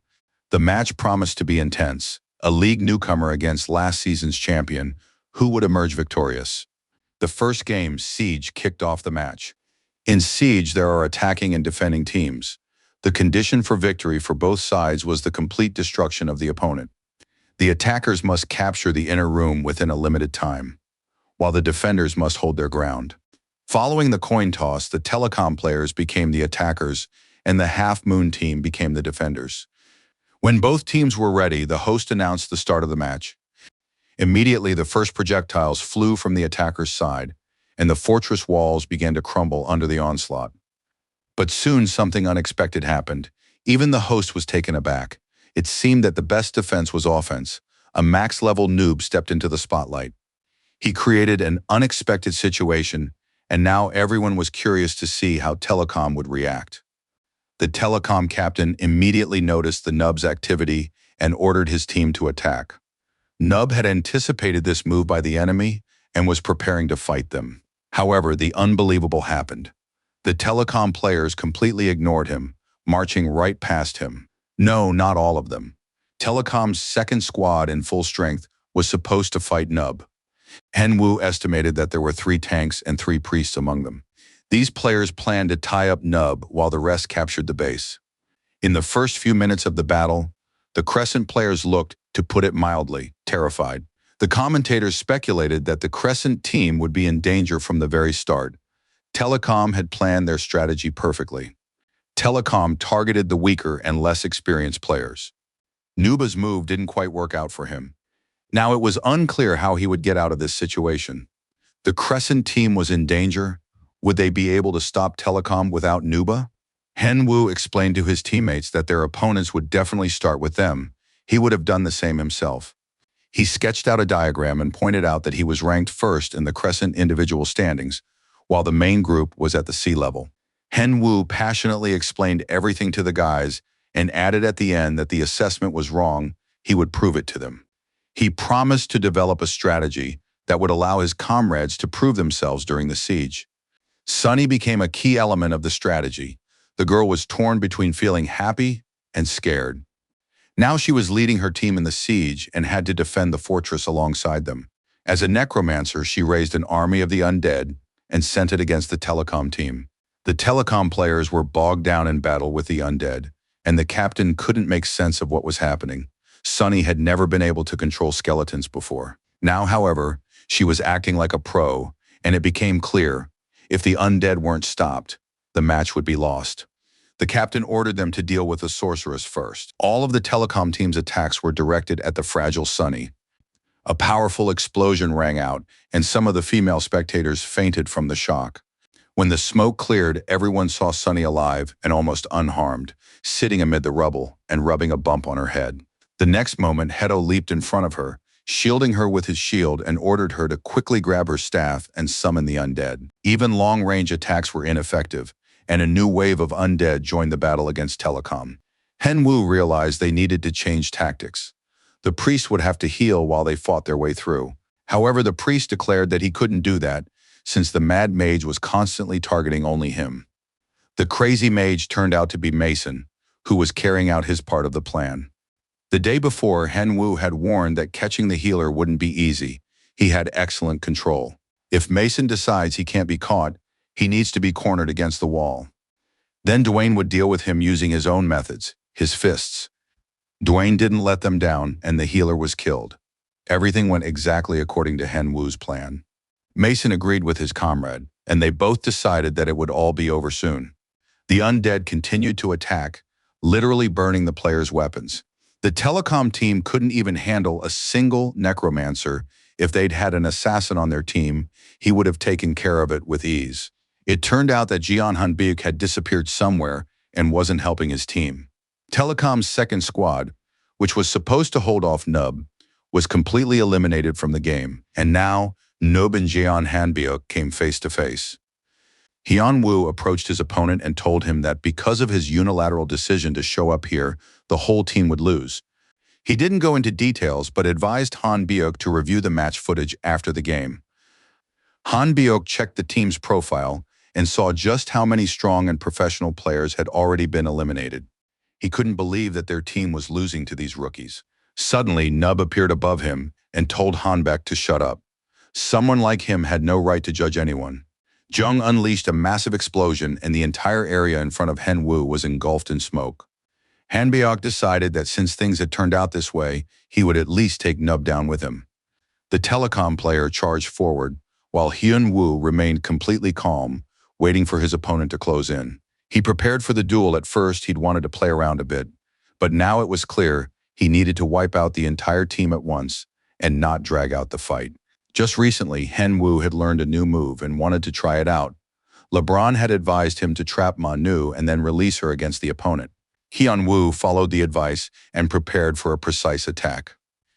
The match promised to be intense, a league newcomer against last season's champion, who would emerge victorious. The first game, Siege, kicked off the match. In Siege, there are attacking and defending teams. The condition for victory for both sides was the complete destruction of the opponent. The attackers must capture the inner room within a limited time, while the defenders must hold their ground. Following the coin toss, the Telecom players became the attackers, and the Half Moon team became the defenders. When both teams were ready, the host announced the start of the match. Immediately, the first projectiles flew from the attacker's side, and the fortress walls began to crumble under the onslaught. But soon something unexpected happened. Even the host was taken aback. It seemed that the best defense was offense. A max-level noob stepped into the spotlight. He created an unexpected situation, and now everyone was curious to see how Telecom would react. The Telecom captain immediately noticed the Nub's activity and ordered his team to attack. Nub had anticipated this move by the enemy and was preparing to fight them. However, the unbelievable happened. The Telecom players completely ignored him, marching right past him. No, not all of them. Telecom's second squad in full strength was supposed to fight Nub. Henwoo estimated that there were 3 tanks and 3 priests among them. These players planned to tie up Nub while the rest captured the base. In the first few minutes of the battle, the Crescent players looked, to put it mildly, terrified. The commentators speculated that the Crescent team would be in danger from the very start. Telecom had planned their strategy perfectly. Telecom targeted the weaker and less experienced players. Nuba's move didn't quite work out for him. Now it was unclear how he would get out of this situation. The Crescent team was in danger. Would they be able to stop Telecom without Nuba? Henwu explained to his teammates that their opponents would definitely start with them. He would have done the same himself. He sketched out a diagram and pointed out that he was ranked first in the Crescent individual standings, while the main group was at the sea level. Henwu passionately explained everything to the guys and added at the end that the assessment was wrong. He would prove it to them. He promised to develop a strategy that would allow his comrades to prove themselves during the siege. Sunny became a key element of the strategy. The girl was torn between feeling happy and scared. Now she was leading her team in the siege and had to defend the fortress alongside them. As a necromancer, she raised an army of the undead and sent it against the Telecom team. The Telecom players were bogged down in battle with the undead, and the captain couldn't make sense of what was happening. Sunny had never been able to control skeletons before. Now, however, she was acting like a pro, and it became clear, if the undead weren't stopped, the match would be lost. The captain ordered them to deal with the sorceress first. All of the Telecom team's attacks were directed at the fragile Sunny. A powerful explosion rang out, and some of the female spectators fainted from the shock. When the smoke cleared, everyone saw Sunny alive and almost unharmed, sitting amid the rubble and rubbing a bump on her head. The next moment, Hedo leaped in front of her, shielding her with his shield, and ordered her to quickly grab her staff and summon the undead. Even long-range attacks were ineffective, and a new wave of undead joined the battle against Telecom. Henwu realized they needed to change tactics. The priest would have to heal while they fought their way through. However, the priest declared that he couldn't do that, since the mad mage was constantly targeting only him. The crazy mage turned out to be Mason, who was carrying out his part of the plan. The day before, Henwu had warned that catching the healer wouldn't be easy. He had excellent control. If Mason decides he can't be caught, he needs to be cornered against the wall. Then Dwayne would deal with him using his own methods, his fists. Dwayne didn't let them down, and the healer was killed. Everything went exactly according to Henwu's plan. Mason agreed with his comrade, and they both decided that it would all be over soon. The undead continued to attack, literally burning the players' weapons. The Telecom team couldn't even handle a single necromancer. If they'd had an assassin on their team, he would have taken care of it with ease. It turned out that Jian Hanbiuk had disappeared somewhere and wasn't helping his team. Telecom's second squad, which was supposed to hold off Nub, was completely eliminated from the game, and now Nub and Jian Hanbiuk came face to face. Hyunwoo approached his opponent and told him that because of his unilateral decision to show up here, the whole team would lose. He didn't go into details but advised Han Biok to review the match footage after the game. Han Biok checked the team's profile and saw just how many strong and professional players had already been eliminated. He couldn't believe that their team was losing to these rookies. Suddenly, Nub appeared above him and told Hanbek to shut up. Someone like him had no right to judge anyone. Jung unleashed a massive explosion and the entire area in front of Henwu was engulfed in smoke. Hanbiok decided that since things had turned out this way, he would at least take Nub down with him. The Telecom player charged forward, while Hyunwoo remained completely calm, waiting for his opponent to close in. He prepared for the duel. At first, he'd wanted to play around a bit, but now it was clear he needed to wipe out the entire team at once and not drag out the fight. Just recently, Henwu had learned a new move and wanted to try it out. LeBron had advised him to trap Manu and then release her against the opponent. Hyunwoo followed the advice and prepared for a precise attack.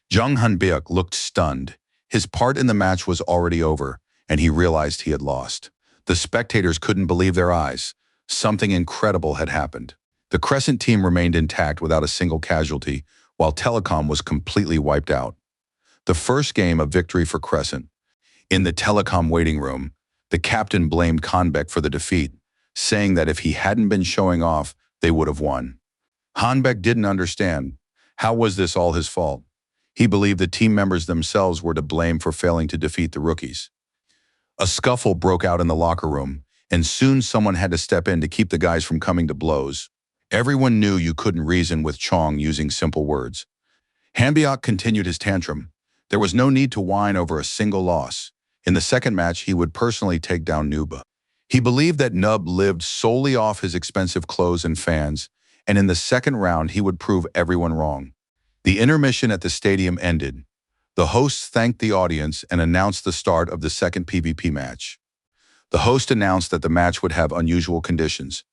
Jung Hanbiuk looked stunned. His part in the match was already over, and he realized he had lost. The spectators couldn't believe their eyes. Something incredible had happened. The Crescent team remained intact without a single casualty, while Telecom was completely wiped out. The first game, a victory for Crescent. In the Telecom waiting room, the captain blamed Hanbek for the defeat, saying that if he hadn't been showing off, they would have won. Hanbek didn't understand. How was this all his fault? He believed the team members themselves were to blame for failing to defeat the rookies. A scuffle broke out in the locker room, and soon someone had to step in to keep the guys from coming to blows. Everyone knew you couldn't reason with Chong using simple words. Hanbiok continued his tantrum. There was no need to whine over a single loss. In the second match, he would personally take down Nuba. He believed that Nub lived solely off his expensive clothes and fans, and in the second round he would prove everyone wrong. The intermission at the stadium ended. The hosts thanked the audience and announced the start of the second PvP match. The host announced that the match would have unusual conditions.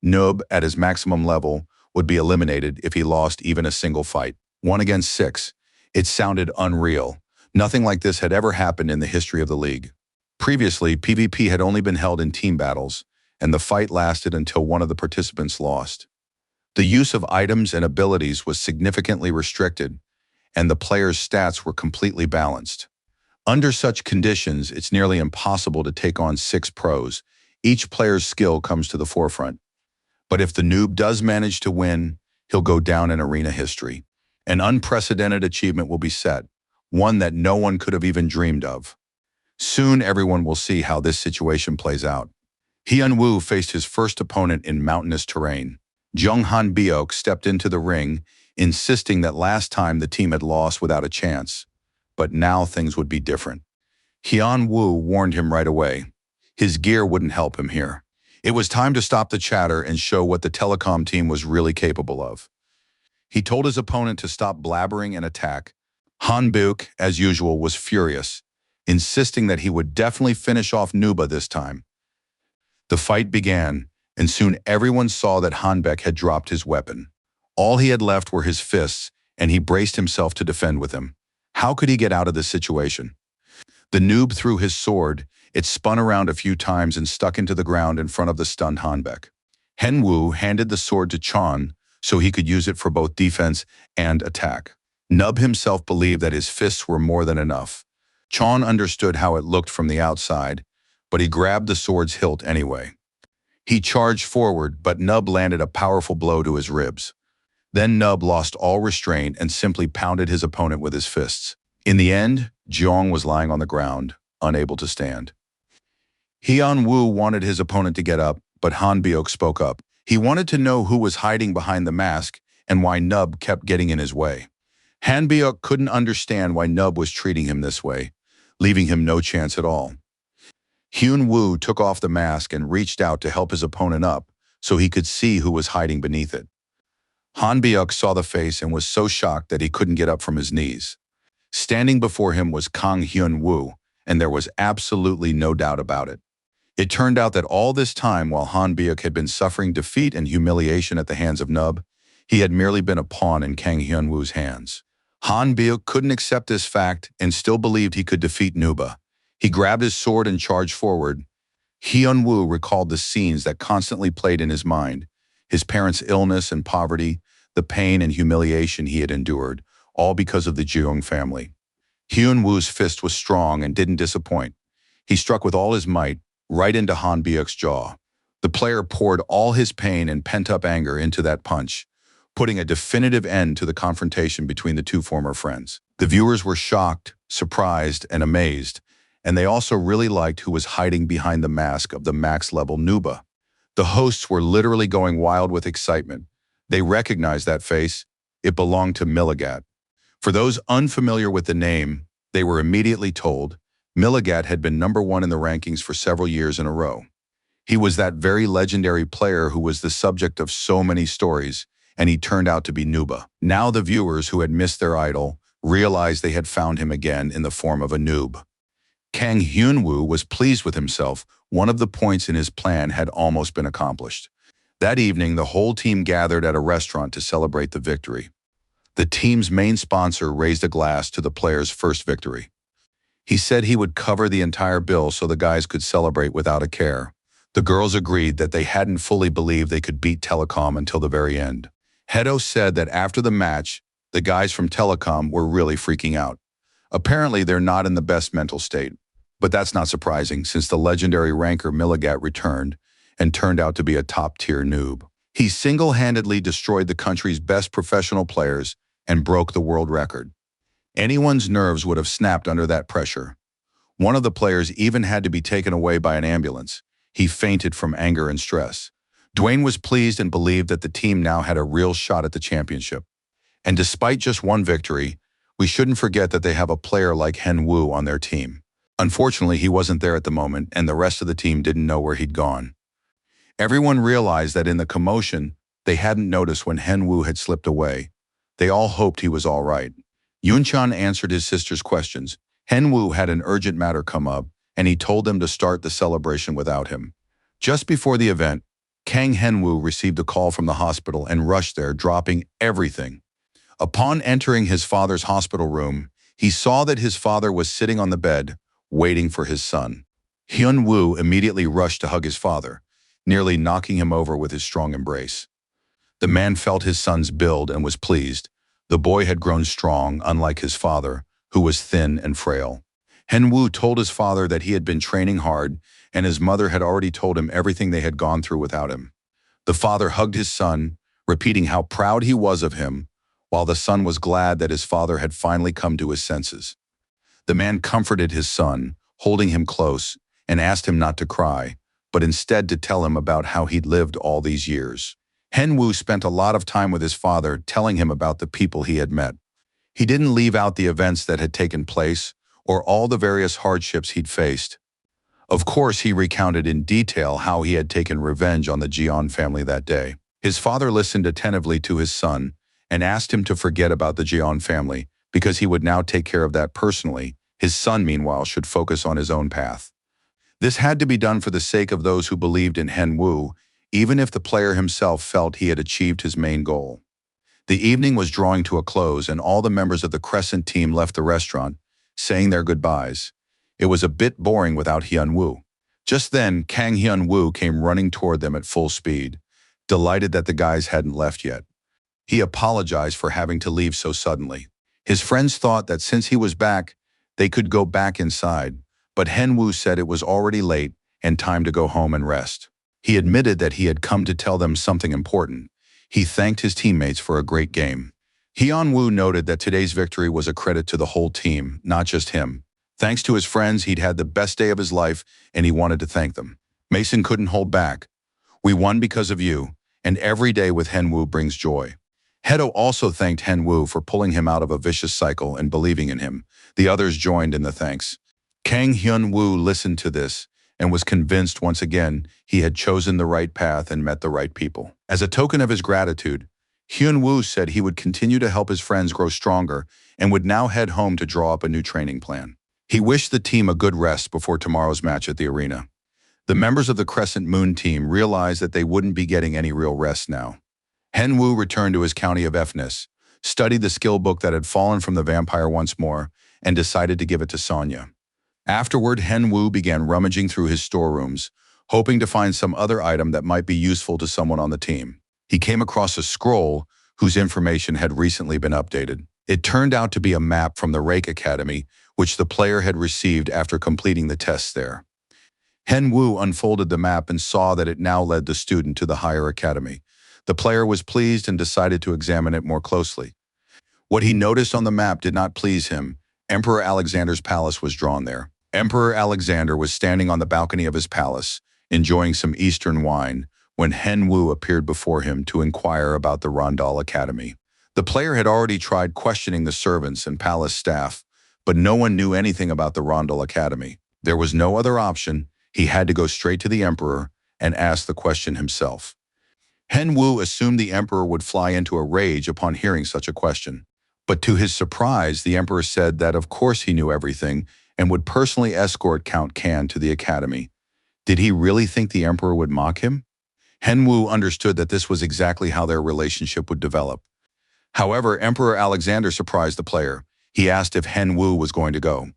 Nub, at his maximum level, would be eliminated if he lost even a single fight. 1 against 6. It sounded unreal. Nothing like this had ever happened in the history of the league. Previously, PvP had only been held in team battles, and the fight lasted until one of the participants lost. The use of items and abilities was significantly restricted, and the players' stats were completely balanced. Under such conditions, it's nearly impossible to take on 6 pros. Each player's skill comes to the forefront. But if the noob does manage to win, he'll go down in arena history. An unprecedented achievement will be set, one that no one could have even dreamed of. Soon everyone will see how this situation plays out. Hyun-woo faced his first opponent in mountainous terrain. Jung-han Beok stepped into the ring, insisting that last time the team had lost without a chance. But now things would be different. Hyun-woo warned him right away. His gear wouldn't help him here. It was time to stop the chatter and show what the telecom team was really capable of. He told his opponent to stop blabbering and attack. Han Beok, as usual, was furious, insisting that he would definitely finish off Nuba this time. The fight began, and soon everyone saw that Hanbek had dropped his weapon. All he had left were his fists, and he braced himself to defend with them. How could he get out of this situation? The noob threw his sword. It spun around a few times and stuck into the ground in front of the stunned Hanbek. Hyun-woo handed the sword to Chon so he could use it for both defense and attack. Nub himself believed that his fists were more than enough. Chon understood how it looked from the outside, but he grabbed the sword's hilt anyway. He charged forward, but Nub landed a powerful blow to his ribs. Then Nub lost all restraint and simply pounded his opponent with his fists. In the end, Jeong was lying on the ground, unable to stand. Hyun-woo wanted his opponent to get up, but Han Beok spoke up. He wanted to know who was hiding behind the mask and why Nub kept getting in his way. Han Beok couldn't understand why Nub was treating him this way, leaving him no chance at all. Hyun-woo took off the mask and reached out to help his opponent up so he could see who was hiding beneath it. Han Beok saw the face and was so shocked that he couldn't get up from his knees. Standing before him was Kang Hyun-woo, and there was absolutely no doubt about it. It turned out that all this time, while Han Beok had been suffering defeat and humiliation at the hands of Nub, he had merely been a pawn in Kang Hyun-woo's hands. Han Beok couldn't accept this fact and still believed he could defeat Nuba. He grabbed his sword and charged forward. Hyun-woo recalled the scenes that constantly played in his mind, his parents' illness and poverty, the pain and humiliation he had endured, all because of the Jeong family. Hyun-woo's fist was strong and didn't disappoint. He struck with all his might, right into Han Beok's jaw. The player poured all his pain and pent-up anger into that punch, putting a definitive end to the confrontation between the two former friends. The viewers were shocked, surprised, and amazed, and they also really liked who was hiding behind the mask of the max-level Nuba. The hosts were literally going wild with excitement. They recognized that face. It belonged to Milligat. For those unfamiliar with the name, they were immediately told Milligat had been #1 in the rankings for several years in a row. He was that very legendary player who was the subject of so many stories, and he turned out to be Nuba. Now the viewers who had missed their idol realized they had found him again in the form of a noob. Kang Hyun-woo was pleased with himself. One of the points in his plan had almost been accomplished. That evening, the whole team gathered at a restaurant to celebrate the victory. The team's main sponsor raised a glass to the player's first victory. He said he would cover the entire bill so the guys could celebrate without a care. The girls agreed that they hadn't fully believed they could beat Telecom until the very end. Hedo said that after the match, the guys from Telecom were really freaking out. Apparently, they're not in the best mental state. But that's not surprising, since the legendary ranker Milligat returned and turned out to be a top-tier noob. He single-handedly destroyed the country's best professional players and broke the world record. Anyone's nerves would have snapped under that pressure. One of the players even had to be taken away by an ambulance. He fainted from anger and stress. Dwayne was pleased and believed that the team now had a real shot at the championship. And despite just one victory, we shouldn't forget that they have a player like Hyun-woo on their team. Unfortunately, he wasn't there at the moment, and the rest of the team didn't know where he'd gone. Everyone realized that in the commotion, they hadn't noticed when Henwoo had slipped away. They all hoped he was all right. Yunchan answered his sister's questions. Henwoo had an urgent matter come up, and he told them to start the celebration without him. Just before the event, Kang Henwoo received a call from the hospital and rushed there, dropping everything. Upon entering his father's hospital room, he saw that his father was sitting on the bed, waiting for his son. Hyun-woo immediately rushed to hug his father, nearly knocking him over with his strong embrace. The man felt his son's build and was pleased. The boy had grown strong, unlike his father, who was thin and frail. Henwoo told his father that he had been training hard, and his mother had already told him everything they had gone through without him. The father hugged his son, repeating how proud he was of him, while the son was glad that his father had finally come to his senses. The man comforted his son, holding him close, and asked him not to cry, but instead to tell him about how he'd lived all these years. Henwoo spent a lot of time with his father, telling him about the people he had met. He didn't leave out the events that had taken place or all the various hardships he'd faced. Of course, he recounted in detail how he had taken revenge on the Jeon family that day. His father listened attentively to his son and asked him to forget about the Jeon family because he would now take care of that personally. His son, meanwhile, should focus on his own path. This had to be done for the sake of those who believed in Henwoo, even if the player himself felt he had achieved his main goal. The evening was drawing to a close, and all the members of the Crescent team left the restaurant, saying their goodbyes. It was a bit boring without Hyun-woo. Just then, Kang Hyun-woo came running toward them at full speed, delighted that the guys hadn't left yet. He apologized for having to leave so suddenly. His friends thought that since he was back, they could go back inside, but Henwoo said it was already late and time to go home and rest. He admitted that he had come to tell them something important. He thanked his teammates for a great game. Hyun-woo noted that today's victory was a credit to the whole team, not just him. Thanks to his friends, he'd had the best day of his life, and he wanted to thank them. Mason couldn't hold back. "We won because of you, and every day with Henwoo brings joy." Hedo also thanked Henwoo for pulling him out of a vicious cycle and believing in him. The others joined in the thanks. Kang Hyun-woo listened to this and was convinced once again he had chosen the right path and met the right people. As a token of his gratitude, Hyun-woo said he would continue to help his friends grow stronger and would now head home to draw up a new training plan. He wished the team a good rest before tomorrow's match at the arena. The members of the Crescent Moon team realized that they wouldn't be getting any real rest now. Henwoo returned to his county of Fness, studied the skill book that had fallen from the vampire once more, and decided to give it to Sonya. Afterward, Henwoo began rummaging through his storerooms, hoping to find some other item that might be useful to someone on the team. He came across a scroll whose information had recently been updated. It turned out to be a map from the Rake Academy, which the player had received after completing the tests there. Henwoo unfolded the map and saw that it now led the student to the higher academy. The player was pleased and decided to examine it more closely. What he noticed on the map did not please him. Emperor Alexander's palace was drawn there. Emperor Alexander was standing on the balcony of his palace, enjoying some Eastern wine, when Henwoo appeared before him to inquire about the Rondal Academy. The player had already tried questioning the servants and palace staff, but no one knew anything about the Rondal Academy. There was no other option. He had to go straight to the emperor and ask the question himself. Henwoo assumed the emperor would fly into a rage upon hearing such a question. But to his surprise, the emperor said that of course he knew everything and would personally escort Count Kan to the academy. Did he really think the emperor would mock him? Henwoo understood that this was exactly how their relationship would develop. However, Emperor Alexander surprised the player. He asked if Henwoo was going to go.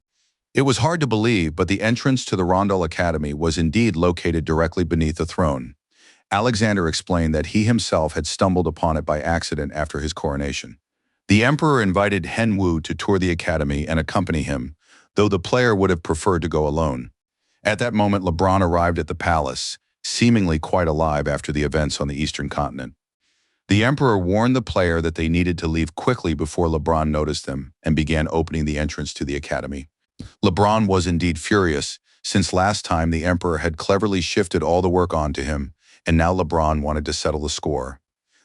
It was hard to believe, but the entrance to the Rondal Academy was indeed located directly beneath the throne. Alexander explained that he himself had stumbled upon it by accident after his coronation. The emperor invited Henwoo to tour the academy and accompany him, though the player would have preferred to go alone. At that moment, LeBron arrived at the palace, seemingly quite alive after the events on the eastern continent. The emperor warned the player that they needed to leave quickly before LeBron noticed them and began opening the entrance to the academy. LeBron was indeed furious, since last time the emperor had cleverly shifted all the work onto him, and now LeBron wanted to settle the score.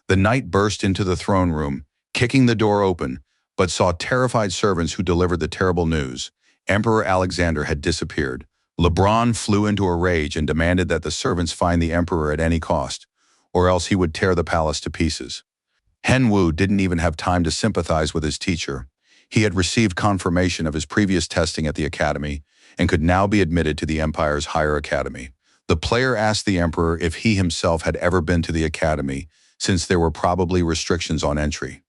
The knight burst into the throne room, kicking the door open, but saw terrified servants who delivered the terrible news. Emperor Alexander had disappeared. LeBron flew into a rage and demanded that the servants find the emperor at any cost, or else he would tear the palace to pieces. Henwu didn't even have time to sympathize with his teacher. He had received confirmation of his previous testing at the academy and could now be admitted to the empire's higher academy. The player asked the emperor if he himself had ever been to the academy, since there were probably restrictions on entry.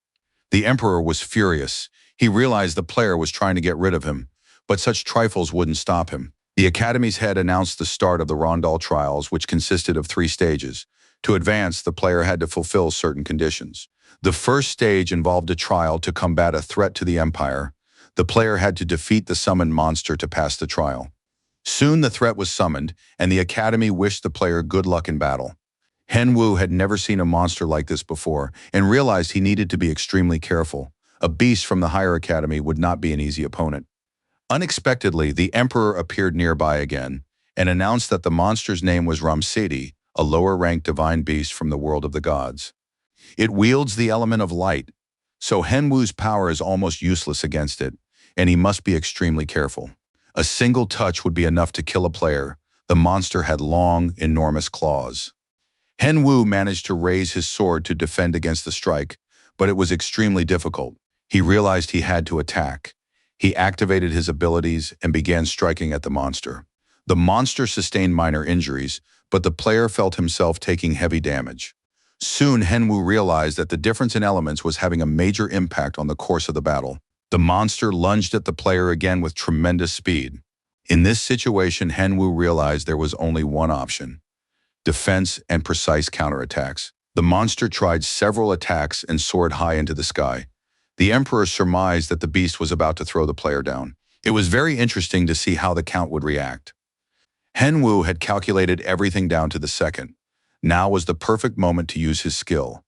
The emperor was furious. He realized the player was trying to get rid of him, but such trifles wouldn't stop him. The academy's head announced the start of the Rondal trials, which consisted of 3 stages. To advance, the player had to fulfill certain conditions. The first stage involved a trial to combat a threat to the empire. The player had to defeat the summoned monster to pass the trial. Soon the threat was summoned, and the academy wished the player good luck in battle. Henwu had never seen a monster like this before and realized he needed to be extremely careful. A beast from the higher academy would not be an easy opponent. Unexpectedly, the emperor appeared nearby again and announced that the monster's name was Ramsedi, a lower-ranked divine beast from the world of the gods. It wields the element of light, so Henwu's power is almost useless against it, and he must be extremely careful. A single touch would be enough to kill a player. The monster had long, enormous claws. Henwu managed to raise his sword to defend against the strike, but it was extremely difficult. He realized he had to attack. He activated his abilities and began striking at the monster. The monster sustained minor injuries, but the player felt himself taking heavy damage. Soon, Henwu realized that the difference in elements was having a major impact on the course of the battle. The monster lunged at the player again with tremendous speed. In this situation, Henwu realized there was only one option: defense and precise counterattacks. The monster tried several attacks and soared high into the sky. The emperor surmised that the beast was about to throw the player down. It was very interesting to see how the count would react. Henwu had calculated everything down to the second. Now was the perfect moment to use his skill.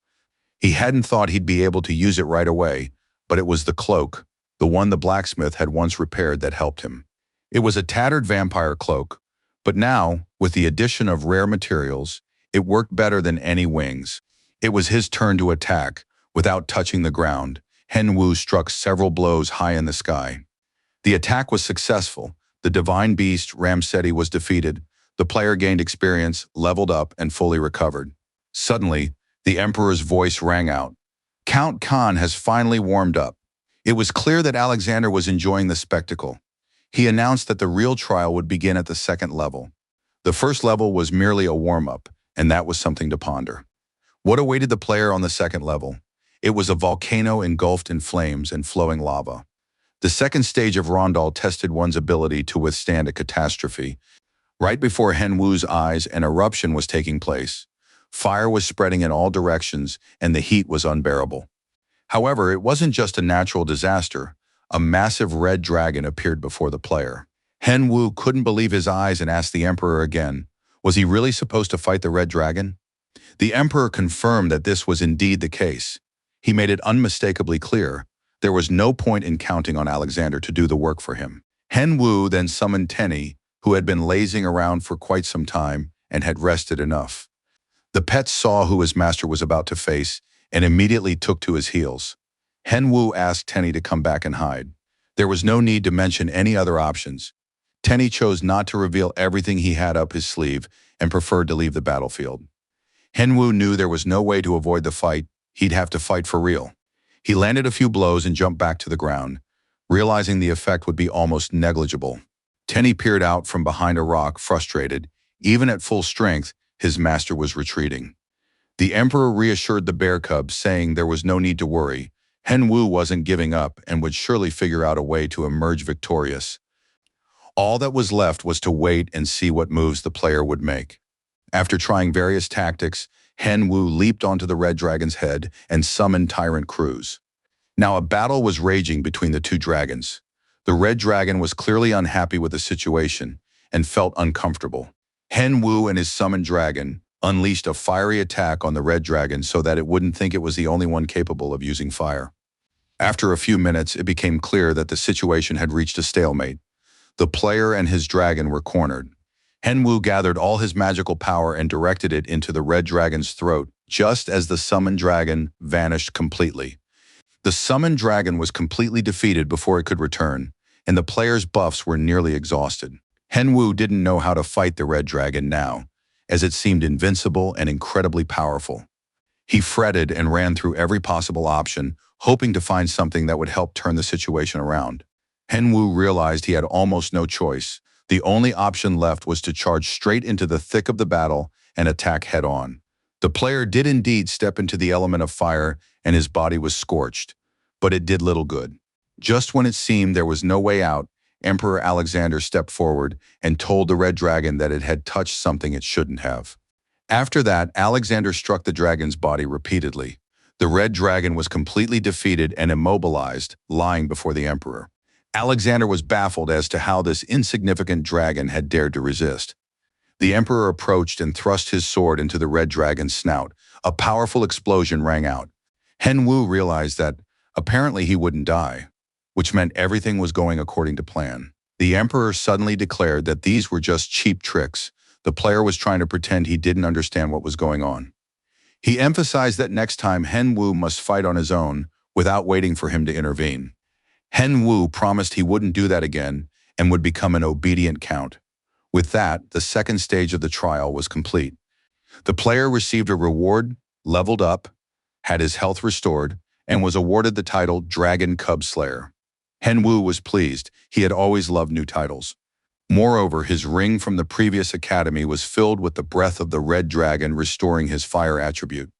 He hadn't thought he'd be able to use it right away, but it was the cloak, the one the blacksmith had once repaired, that helped him. It was a tattered vampire cloak, but now, with the addition of rare materials, it worked better than any wings. It was his turn to attack. Without touching the ground, Henwu struck several blows high in the sky. The attack was successful. The divine beast, Ramsedi, was defeated. The player gained experience, leveled up, and fully recovered. Suddenly, the emperor's voice rang out. Count Khan has finally warmed up. It was clear that Alexander was enjoying the spectacle. He announced that the real trial would begin at the second level. The first level was merely a warm-up, and that was something to ponder. What awaited the player on the second level? It was a volcano engulfed in flames and flowing lava. The second stage of Rondal tested one's ability to withstand a catastrophe. Right before Henwu's eyes, an eruption was taking place. Fire was spreading in all directions, and the heat was unbearable. However, it wasn't just a natural disaster. A massive red dragon appeared before the player. Henwu couldn't believe his eyes and asked the emperor again, was he really supposed to fight the red dragon? The emperor confirmed that this was indeed the case. He made it unmistakably clear there was no point in counting on Alexander to do the work for him. Henwu then summoned Tenny, who had been lazing around for quite some time and had rested enough. The pet saw who his master was about to face and immediately took to his heels. Henwu asked Tenny to come back and hide. There was no need to mention any other options. Tenny chose not to reveal everything he had up his sleeve and preferred to leave the battlefield. Henwu knew there was no way to avoid the fight. He'd have to fight for real. He landed a few blows and jumped back to the ground, realizing the effect would be almost negligible. Tenny peered out from behind a rock, frustrated. Even at full strength, his master was retreating. The emperor reassured the bear cub, saying there was no need to worry. Henwu wasn't giving up and would surely figure out a way to emerge victorious. All that was left was to wait and see what moves the player would make. After trying various tactics, Henwu leaped onto the red dragon's head and summoned Tyrant Cruz. Now a battle was raging between the two dragons. The red dragon was clearly unhappy with the situation and felt uncomfortable. Henwu and his summoned dragon unleashed a fiery attack on the red dragon so that it wouldn't think it was the only one capable of using fire. After a few minutes, it became clear that the situation had reached a stalemate. The player and his dragon were cornered. Henwu gathered all his magical power and directed it into the red dragon's throat, just as the summoned dragon vanished completely. The summoned dragon was completely defeated before it could return. and the player's buffs were nearly exhausted. Henwu didn't know how to fight the red dragon now, as it seemed invincible and incredibly powerful. He fretted and ran through every possible option, hoping to find something that would help turn the situation around. Henwu realized he had almost no choice. The only option left was to charge straight into the thick of the battle and attack head-on. The player did indeed step into the element of fire, and his body was scorched, but it did little good. Just when it seemed there was no way out, Emperor Alexander stepped forward and told the red dragon that it had touched something it shouldn't have. After that, Alexander struck the dragon's body repeatedly. The red dragon was completely defeated and immobilized, lying before the emperor. Alexander was baffled as to how this insignificant dragon had dared to resist. The emperor approached and thrust his sword into the red dragon's snout. A powerful explosion rang out. Henwu realized that apparently he wouldn't die, which meant everything was going according to plan. The emperor suddenly declared that these were just cheap tricks. The player was trying to pretend he didn't understand what was going on. He emphasized that next time Henwu must fight on his own without waiting for him to intervene. Henwu promised he wouldn't do that again and would become an obedient count. With that, the second stage of the trial was complete. The player received a reward, leveled up, had his health restored, and was awarded the title Dragon Cub Slayer. Henwu was pleased. He had always loved new titles. Moreover, his ring from the previous academy was filled with the breath of the red dragon, restoring his fire attribute.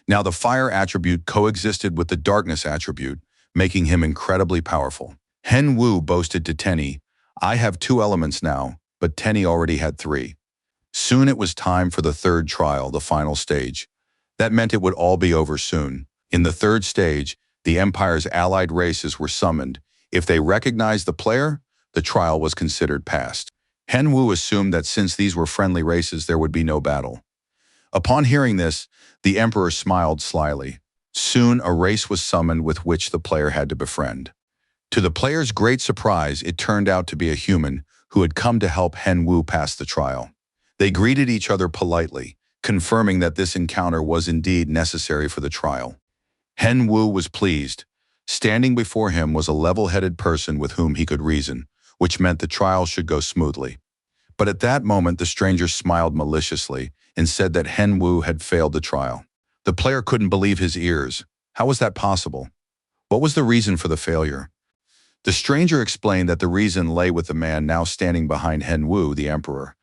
Now the fire attribute coexisted with the darkness attribute, making him incredibly powerful. Henwu boasted to Tenny, "I have 2 elements now," but Tenny already had 3. Soon it was time for the third trial, the final stage. That meant it would all be over soon. In the third stage, the Empire's allied races were summoned. If they recognized the player, the trial was considered passed. Henwu assumed that since these were friendly races, there would be no battle. Upon hearing this, the emperor smiled slyly. Soon a race was summoned with which the player had to befriend. To the player's great surprise, it turned out to be a human who had come to help Henwu pass the trial. They greeted each other politely, confirming that this encounter was indeed necessary for the trial. Henwu was pleased. Standing before him was a level-headed person with whom he could reason, which meant the trial should go smoothly. But at that moment, the stranger smiled maliciously and said that Henwu had failed the trial. The player couldn't believe his ears. How was that possible? What was the reason for the failure? The stranger explained that the reason lay with the man now standing behind Henwu, the emperor.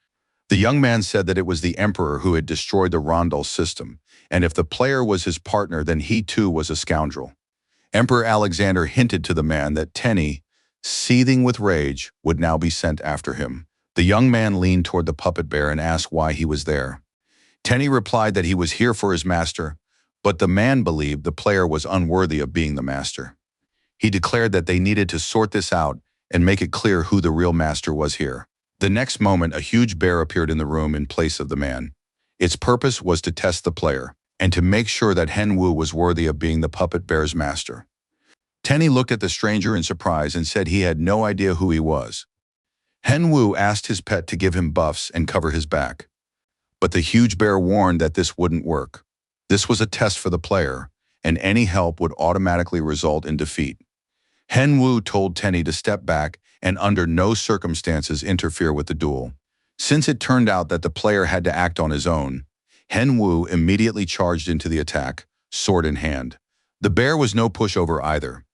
The young man said that it was the emperor who had destroyed the rondel system, and if the player was his partner, then he too was a scoundrel. Emperor Alexander hinted to the man that Tenny, seething with rage, would now be sent after him. The young man leaned toward the puppet bear and asked why he was there. Tenny replied that he was here for his master, but the man believed the player was unworthy of being the master. He declared that they needed to sort this out and make it clear who the real master was here. The next moment, a huge bear appeared in the room in place of the man. Its purpose was to test the player and to make sure that Henwu was worthy of being the puppet bear's master. Tenny looked at the stranger in surprise and said he had no idea who he was. Henwu asked his pet to give him buffs and cover his back. But the huge bear warned that this wouldn't work. This was a test for the player, and any help would automatically result in defeat. Henwu told Tenny to step back and under no circumstances interfere with the duel. Since it turned out that the player had to act on his own, Henwu immediately charged into the attack, sword in hand. The bear was no pushover either.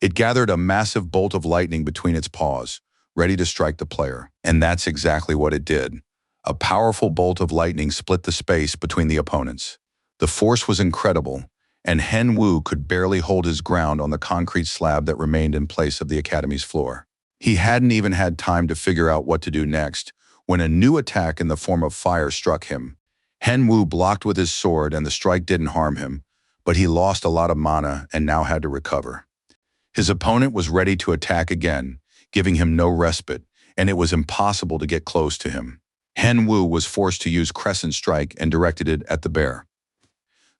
It gathered a massive bolt of lightning between its paws, ready to strike the player. And that's exactly what it did. A powerful bolt of lightning split the space between the opponents. The force was incredible, and Henwu could barely hold his ground on the concrete slab that remained in place of the academy's floor. He hadn't even had time to figure out what to do next when a new attack in the form of fire struck him. Henwu blocked with his sword and the strike didn't harm him, but he lost a lot of mana and now had to recover. His opponent was ready to attack again, giving him no respite, and it was impossible to get close to him. Henwu was forced to use Crescent Strike and directed it at the bear.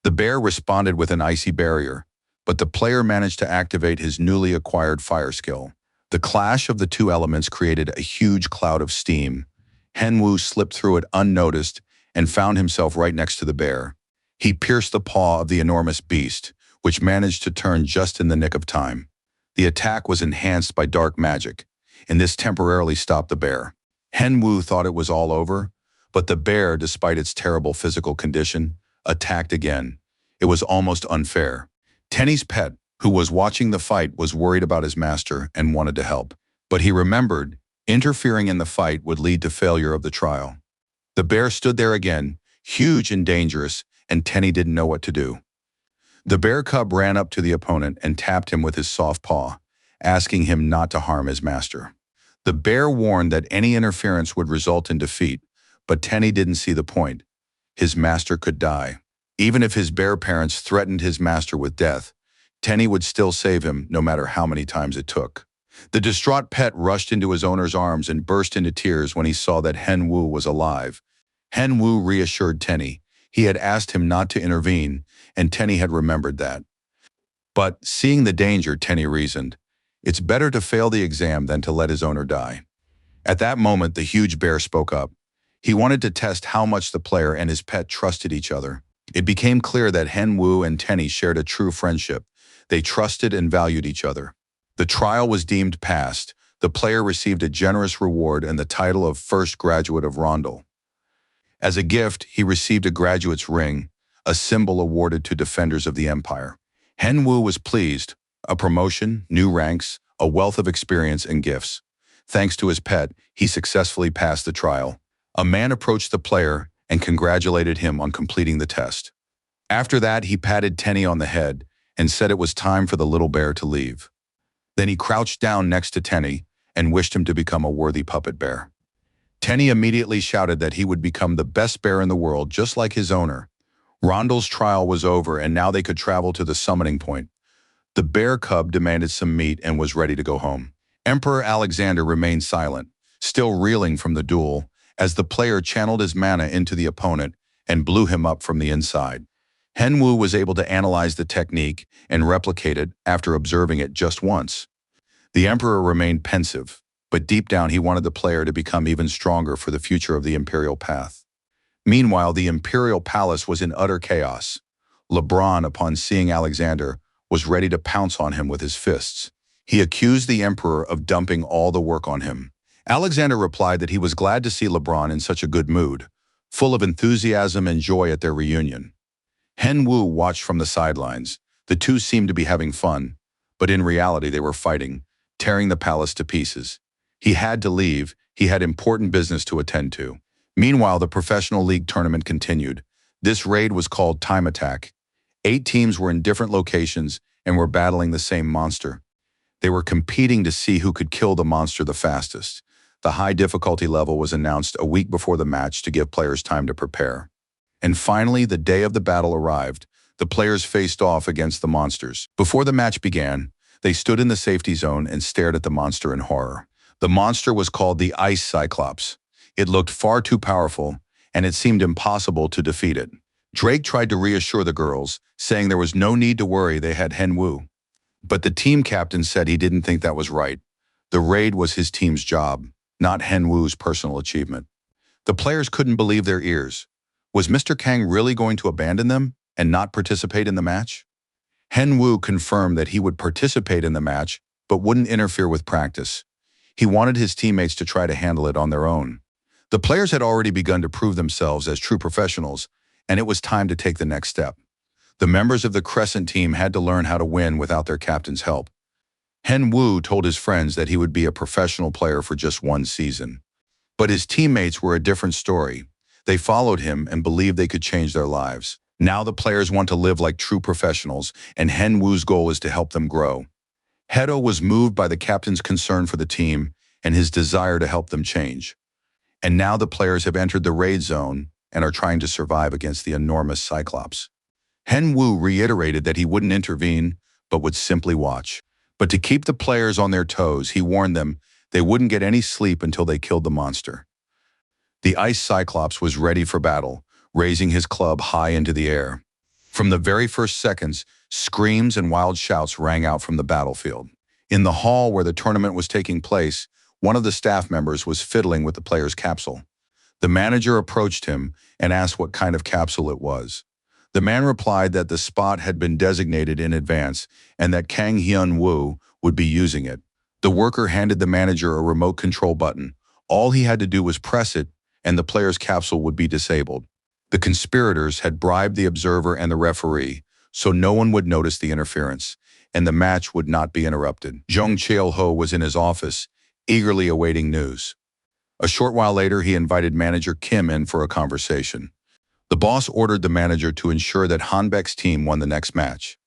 The bear responded with an icy barrier, but the player managed to activate his newly acquired fire skill. The clash of the two elements created a huge cloud of steam. Henwu slipped through it unnoticed and found himself right next to the bear. He pierced the paw of the enormous beast, which managed to turn just in the nick of time. The attack was enhanced by dark magic, and this temporarily stopped the bear. Hen Wu thought it was all over, but the bear, despite its terrible physical condition, attacked again. It was almost unfair. Tenny's pet, who was watching the fight, was worried about his master and wanted to help. But he remembered, interfering in the fight would lead to failure of the trial. The bear stood there again, huge and dangerous, and Tenny didn't know what to do. The bear cub ran up to the opponent and tapped him with his soft paw, asking him not to harm his master. The bear warned that any interference would result in defeat, but Tenny didn't see the point. His master could die. Even if his bear parents threatened his master with death, Tenny would still save him no matter how many times it took. The distraught pet rushed into his owner's arms and burst into tears when he saw that Hen Wu was alive. Hen Wu reassured Tenny. He had asked him not to intervene, and Tenny had remembered that. But, seeing the danger, Tenny reasoned, it's better to fail the exam than to let his owner die. At that moment, the huge bear spoke up. He wanted to test how much the player and his pet trusted each other. It became clear that Hen Wu and Tenny shared a true friendship. They trusted and valued each other. The trial was deemed passed. The player received a generous reward and the title of First Graduate of Rondel. As a gift, he received a graduate's ring, a symbol awarded to defenders of the empire. Hen Wu was pleased. A promotion, new ranks, a wealth of experience and gifts. Thanks to his pet, he successfully passed the trial. A man approached the player and congratulated him on completing the test. After that, he patted Tenny on the head and said it was time for the little bear to leave. Then he crouched down next to Tenny and wished him to become a worthy puppet bear. Tenny immediately shouted that he would become the best bear in the world, just like his owner. Rondel's trial was over, and now they could travel to the summoning point. The bear cub demanded some meat and was ready to go home. Emperor Alexander remained silent, still reeling from the duel, as the player channeled his mana into the opponent and blew him up from the inside. Hen Wu was able to analyze the technique and replicate it after observing it just once. The emperor remained pensive, but deep down he wanted the player to become even stronger for the future of the imperial path. Meanwhile, the imperial palace was in utter chaos. LeBron, upon seeing Alexander, was ready to pounce on him with his fists. He accused the emperor of dumping all the work on him. Alexander replied that he was glad to see LeBron in such a good mood, full of enthusiasm and joy at their reunion. Hen Wu watched from the sidelines. The two seemed to be having fun, but in reality they were fighting, tearing the palace to pieces. He had to leave. He had important business to attend to. Meanwhile, the professional league tournament continued. This raid was called Time Attack. 8 teams were in different locations and were battling the same monster. They were competing to see who could kill the monster the fastest. The high difficulty level was announced a week before the match to give players time to prepare. And finally, the day of the battle arrived. The players faced off against the monsters. Before the match began, they stood in the safety zone and stared at the monster in horror. The monster was called the Ice Cyclops. It looked far too powerful, and it seemed impossible to defeat it. Drake tried to reassure the girls, saying there was no need to worry, they had Hen Wu. But the team captain said he didn't think that was right. The raid was his team's job, not Hen Wu's personal achievement. The players couldn't believe their ears. Was Mr. Kang really going to abandon them and not participate in the match? Hen Wu confirmed that he would participate in the match, but wouldn't interfere with practice. He wanted his teammates to try to handle it on their own. The players had already begun to prove themselves as true professionals, and it was time to take the next step. The members of the Crescent team had to learn how to win without their captain's help. Hen Wu told his friends that he would be a professional player for just 1 season. But his teammates were a different story. They followed him and believed they could change their lives. Now the players want to live like true professionals, and Hen Wu's goal is to help them grow. Hedo was moved by the captain's concern for the team and his desire to help them change. And now the players have entered the raid zone and are trying to survive against the enormous Cyclops. Hen Wu reiterated that he wouldn't intervene, but would simply watch. But to keep the players on their toes, he warned them they wouldn't get any sleep until they killed the monster. The Ice Cyclops was ready for battle, raising his club high into the air. From the very first seconds, screams and wild shouts rang out from the battlefield. In the hall where the tournament was taking place, one of the staff members was fiddling with the player's capsule. The manager approached him and asked what kind of capsule it was. The man replied that the spot had been designated in advance and that Kang Hyun Woo would be using it. The worker handed the manager a remote control button. All he had to do was press it, and the player's capsule would be disabled. The conspirators had bribed the observer and the referee, so no one would notice the interference, and the match would not be interrupted. Jung Cheol-ho was in his office, eagerly awaiting news. A short while later, he invited manager Kim in for a conversation. The boss ordered the manager to ensure that Hanbek's team won the next match.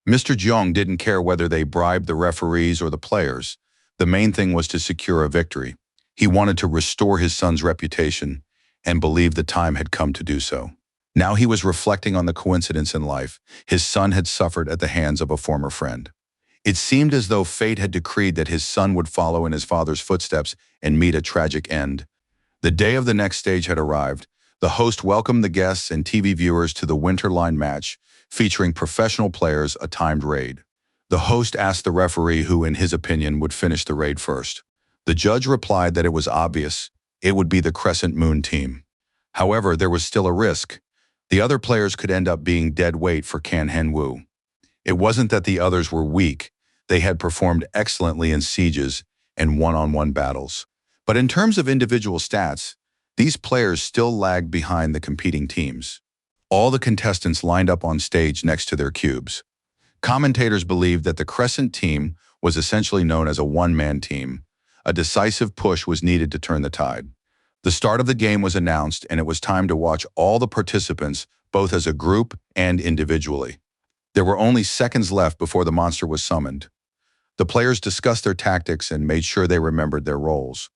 Mr. Jeong didn't care whether they bribed the referees or the players. The main thing was to secure a victory. He wanted to restore his son's reputation and believed the time had come to do so. Now he was reflecting on the coincidence in life. His son had suffered at the hands of a former friend. It seemed as though fate had decreed that his son would follow in his father's footsteps and meet a tragic end. The day of the next stage had arrived. The host welcomed the guests and TV viewers to the Winterline match, featuring professional players, a timed raid. The host asked the referee who, in his opinion, would finish the raid first. The judge replied that it was obvious. It would be the Crescent Moon team. However, there was still a risk. The other players could end up being dead weight for Kang Hyun-woo. It wasn't that the others were weak. They had performed excellently in sieges and one-on-one battles. But in terms of individual stats, these players still lagged behind the competing teams. All the contestants lined up on stage next to their cubes. Commentators believed that the Crescent team was essentially known as a one-man team. A decisive push was needed to turn the tide. The start of the game was announced, and it was time to watch all the participants, both as a group and individually. There were only seconds left before the monster was summoned. The players discussed their tactics and made sure they remembered their roles.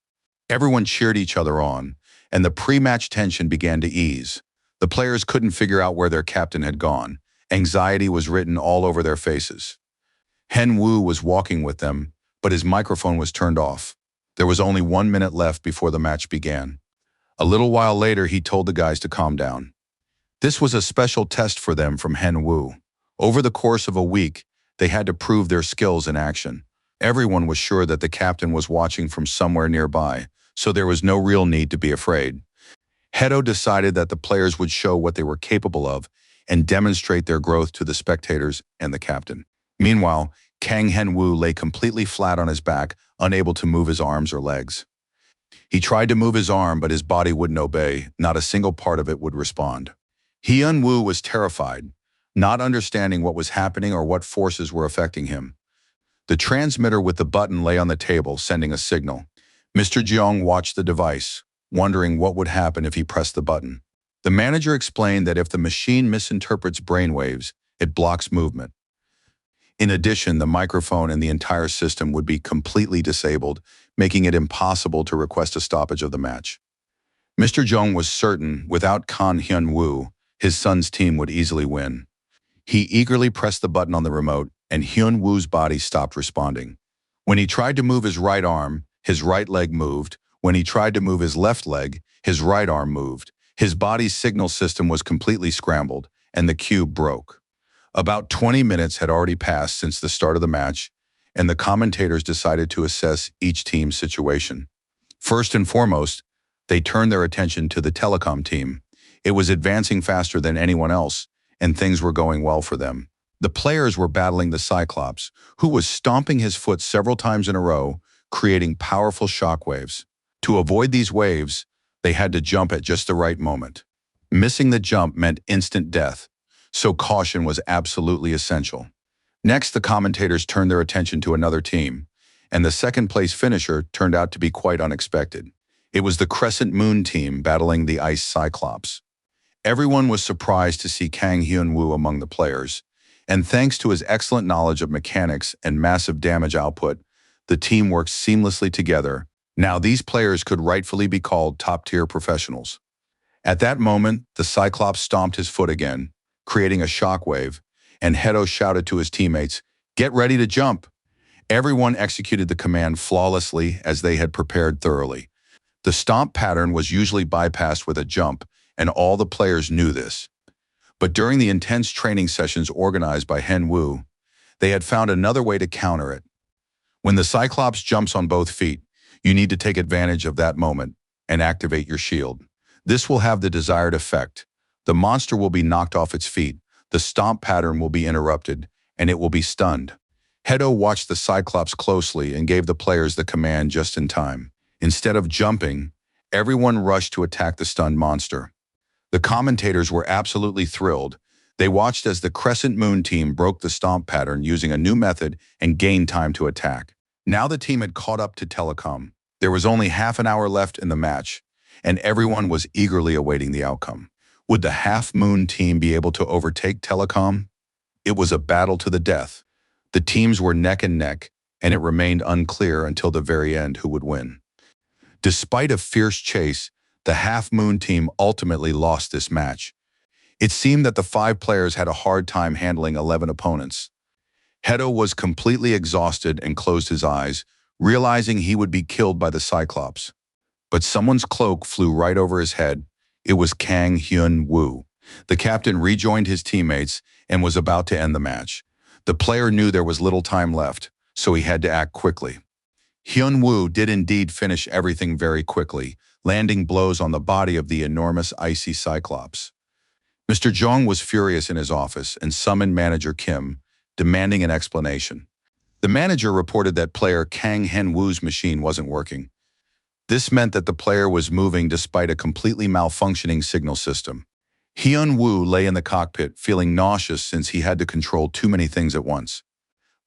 Everyone cheered each other on, and the pre-match tension began to ease. The players couldn't figure out where their captain had gone. Anxiety was written all over their faces. Hyun-woo was walking with them, but his microphone was turned off. There was only 1 minute left before the match began. A little while later, he told the guys to calm down. This was a special test for them from Hyun-woo. Over the course of a week, they had to prove their skills in action. Everyone was sure that the captain was watching from somewhere nearby, so there was no real need to be afraid. Hedo decided that the players would show what they were capable of and demonstrate their growth to the spectators and the captain. Meanwhile, Kang Hyun-woo lay completely flat on his back, unable to move his arms or legs. He tried to move his arm, but his body wouldn't obey. Not a single part of it would respond. Hyun-woo was terrified, not understanding what was happening or what forces were affecting him. The transmitter with the button lay on the table, sending a signal. Mr. Jeong watched the device, wondering what would happen if he pressed the button. The manager explained that if the machine misinterprets brainwaves, it blocks movement. In addition, the microphone and the entire system would be completely disabled, making it impossible to request a stoppage of the match. Mr. Jeong was certain, without Kang Hyun-woo, his son's team would easily win. He eagerly pressed the button on the remote, and Hyun-woo's body stopped responding. When he tried to move his right arm, his right leg moved. When he tried to move his left leg, his right arm moved. His body's signal system was completely scrambled, and the cube broke. About 20 minutes had already passed since the start of the match, and the commentators decided to assess each team's situation. First and foremost, they turned their attention to the telecom team. It was advancing faster than anyone else, and things were going well for them. The players were battling the Cyclops, who was stomping his foot several times in a row, creating powerful shockwaves. To avoid these waves, they had to jump at just the right moment. Missing the jump meant instant death, so caution was absolutely essential. Next, the commentators turned their attention to another team, and the second-place finisher turned out to be quite unexpected. It was the Crescent Moon team battling the Ice Cyclops. Everyone was surprised to see Kang Hyun-woo among the players, and thanks to his excellent knowledge of mechanics and massive damage output, the team worked seamlessly together. Now these players could rightfully be called top-tier professionals. At that moment, the Cyclops stomped his foot again, creating a shockwave, and Hedo shouted to his teammates, "Get ready to jump!" Everyone executed the command flawlessly as they had prepared thoroughly. The stomp pattern was usually bypassed with a jump, and all the players knew this. But during the intense training sessions organized by Hyun-woo, they had found another way to counter it. When the Cyclops jumps on both feet, you need to take advantage of that moment and activate your shield. This will have the desired effect. The monster will be knocked off its feet, the stomp pattern will be interrupted, and it will be stunned. Hedo watched the Cyclops closely and gave the players the command just in time. Instead of jumping, everyone rushed to attack the stunned monster. The commentators were absolutely thrilled. They watched as the Crescent Moon team broke the stomp pattern using a new method and gained time to attack. Now the team had caught up to Telecom. There was only half an hour left in the match, and everyone was eagerly awaiting the outcome. Would the Half Moon team be able to overtake Telecom? It was a battle to the death. The teams were neck and neck, and it remained unclear until the very end who would win. Despite a fierce chase, the Half Moon team ultimately lost this match. It seemed that the 5 players had a hard time handling 11 opponents. Hedo was completely exhausted and closed his eyes, realizing he would be killed by the Cyclops. But someone's cloak flew right over his head. It was Kang Hyun-woo. The captain rejoined his teammates and was about to end the match. The player knew there was little time left, so he had to act quickly. Hyun-woo did indeed finish everything very quickly, landing blows on the body of the enormous icy Cyclops. Mr. Jong was furious in his office and summoned manager Kim, demanding an explanation. The manager reported that player Kang Hyun-woo's machine wasn't working. This meant that the player was moving despite a completely malfunctioning signal system. Hyun-woo lay in the cockpit feeling nauseous since he had to control too many things at once.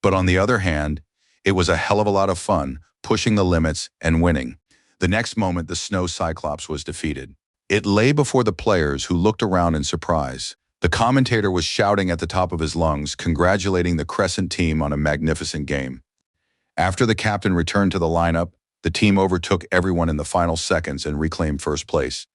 But on the other hand, it was a hell of a lot of fun, pushing the limits and winning. The next moment, the Snow Cyclops was defeated. It lay before the players, who looked around in surprise. The commentator was shouting at the top of his lungs, congratulating the Crescent team on a magnificent game. After the captain returned to the lineup, the team overtook everyone in the final seconds and reclaimed first place.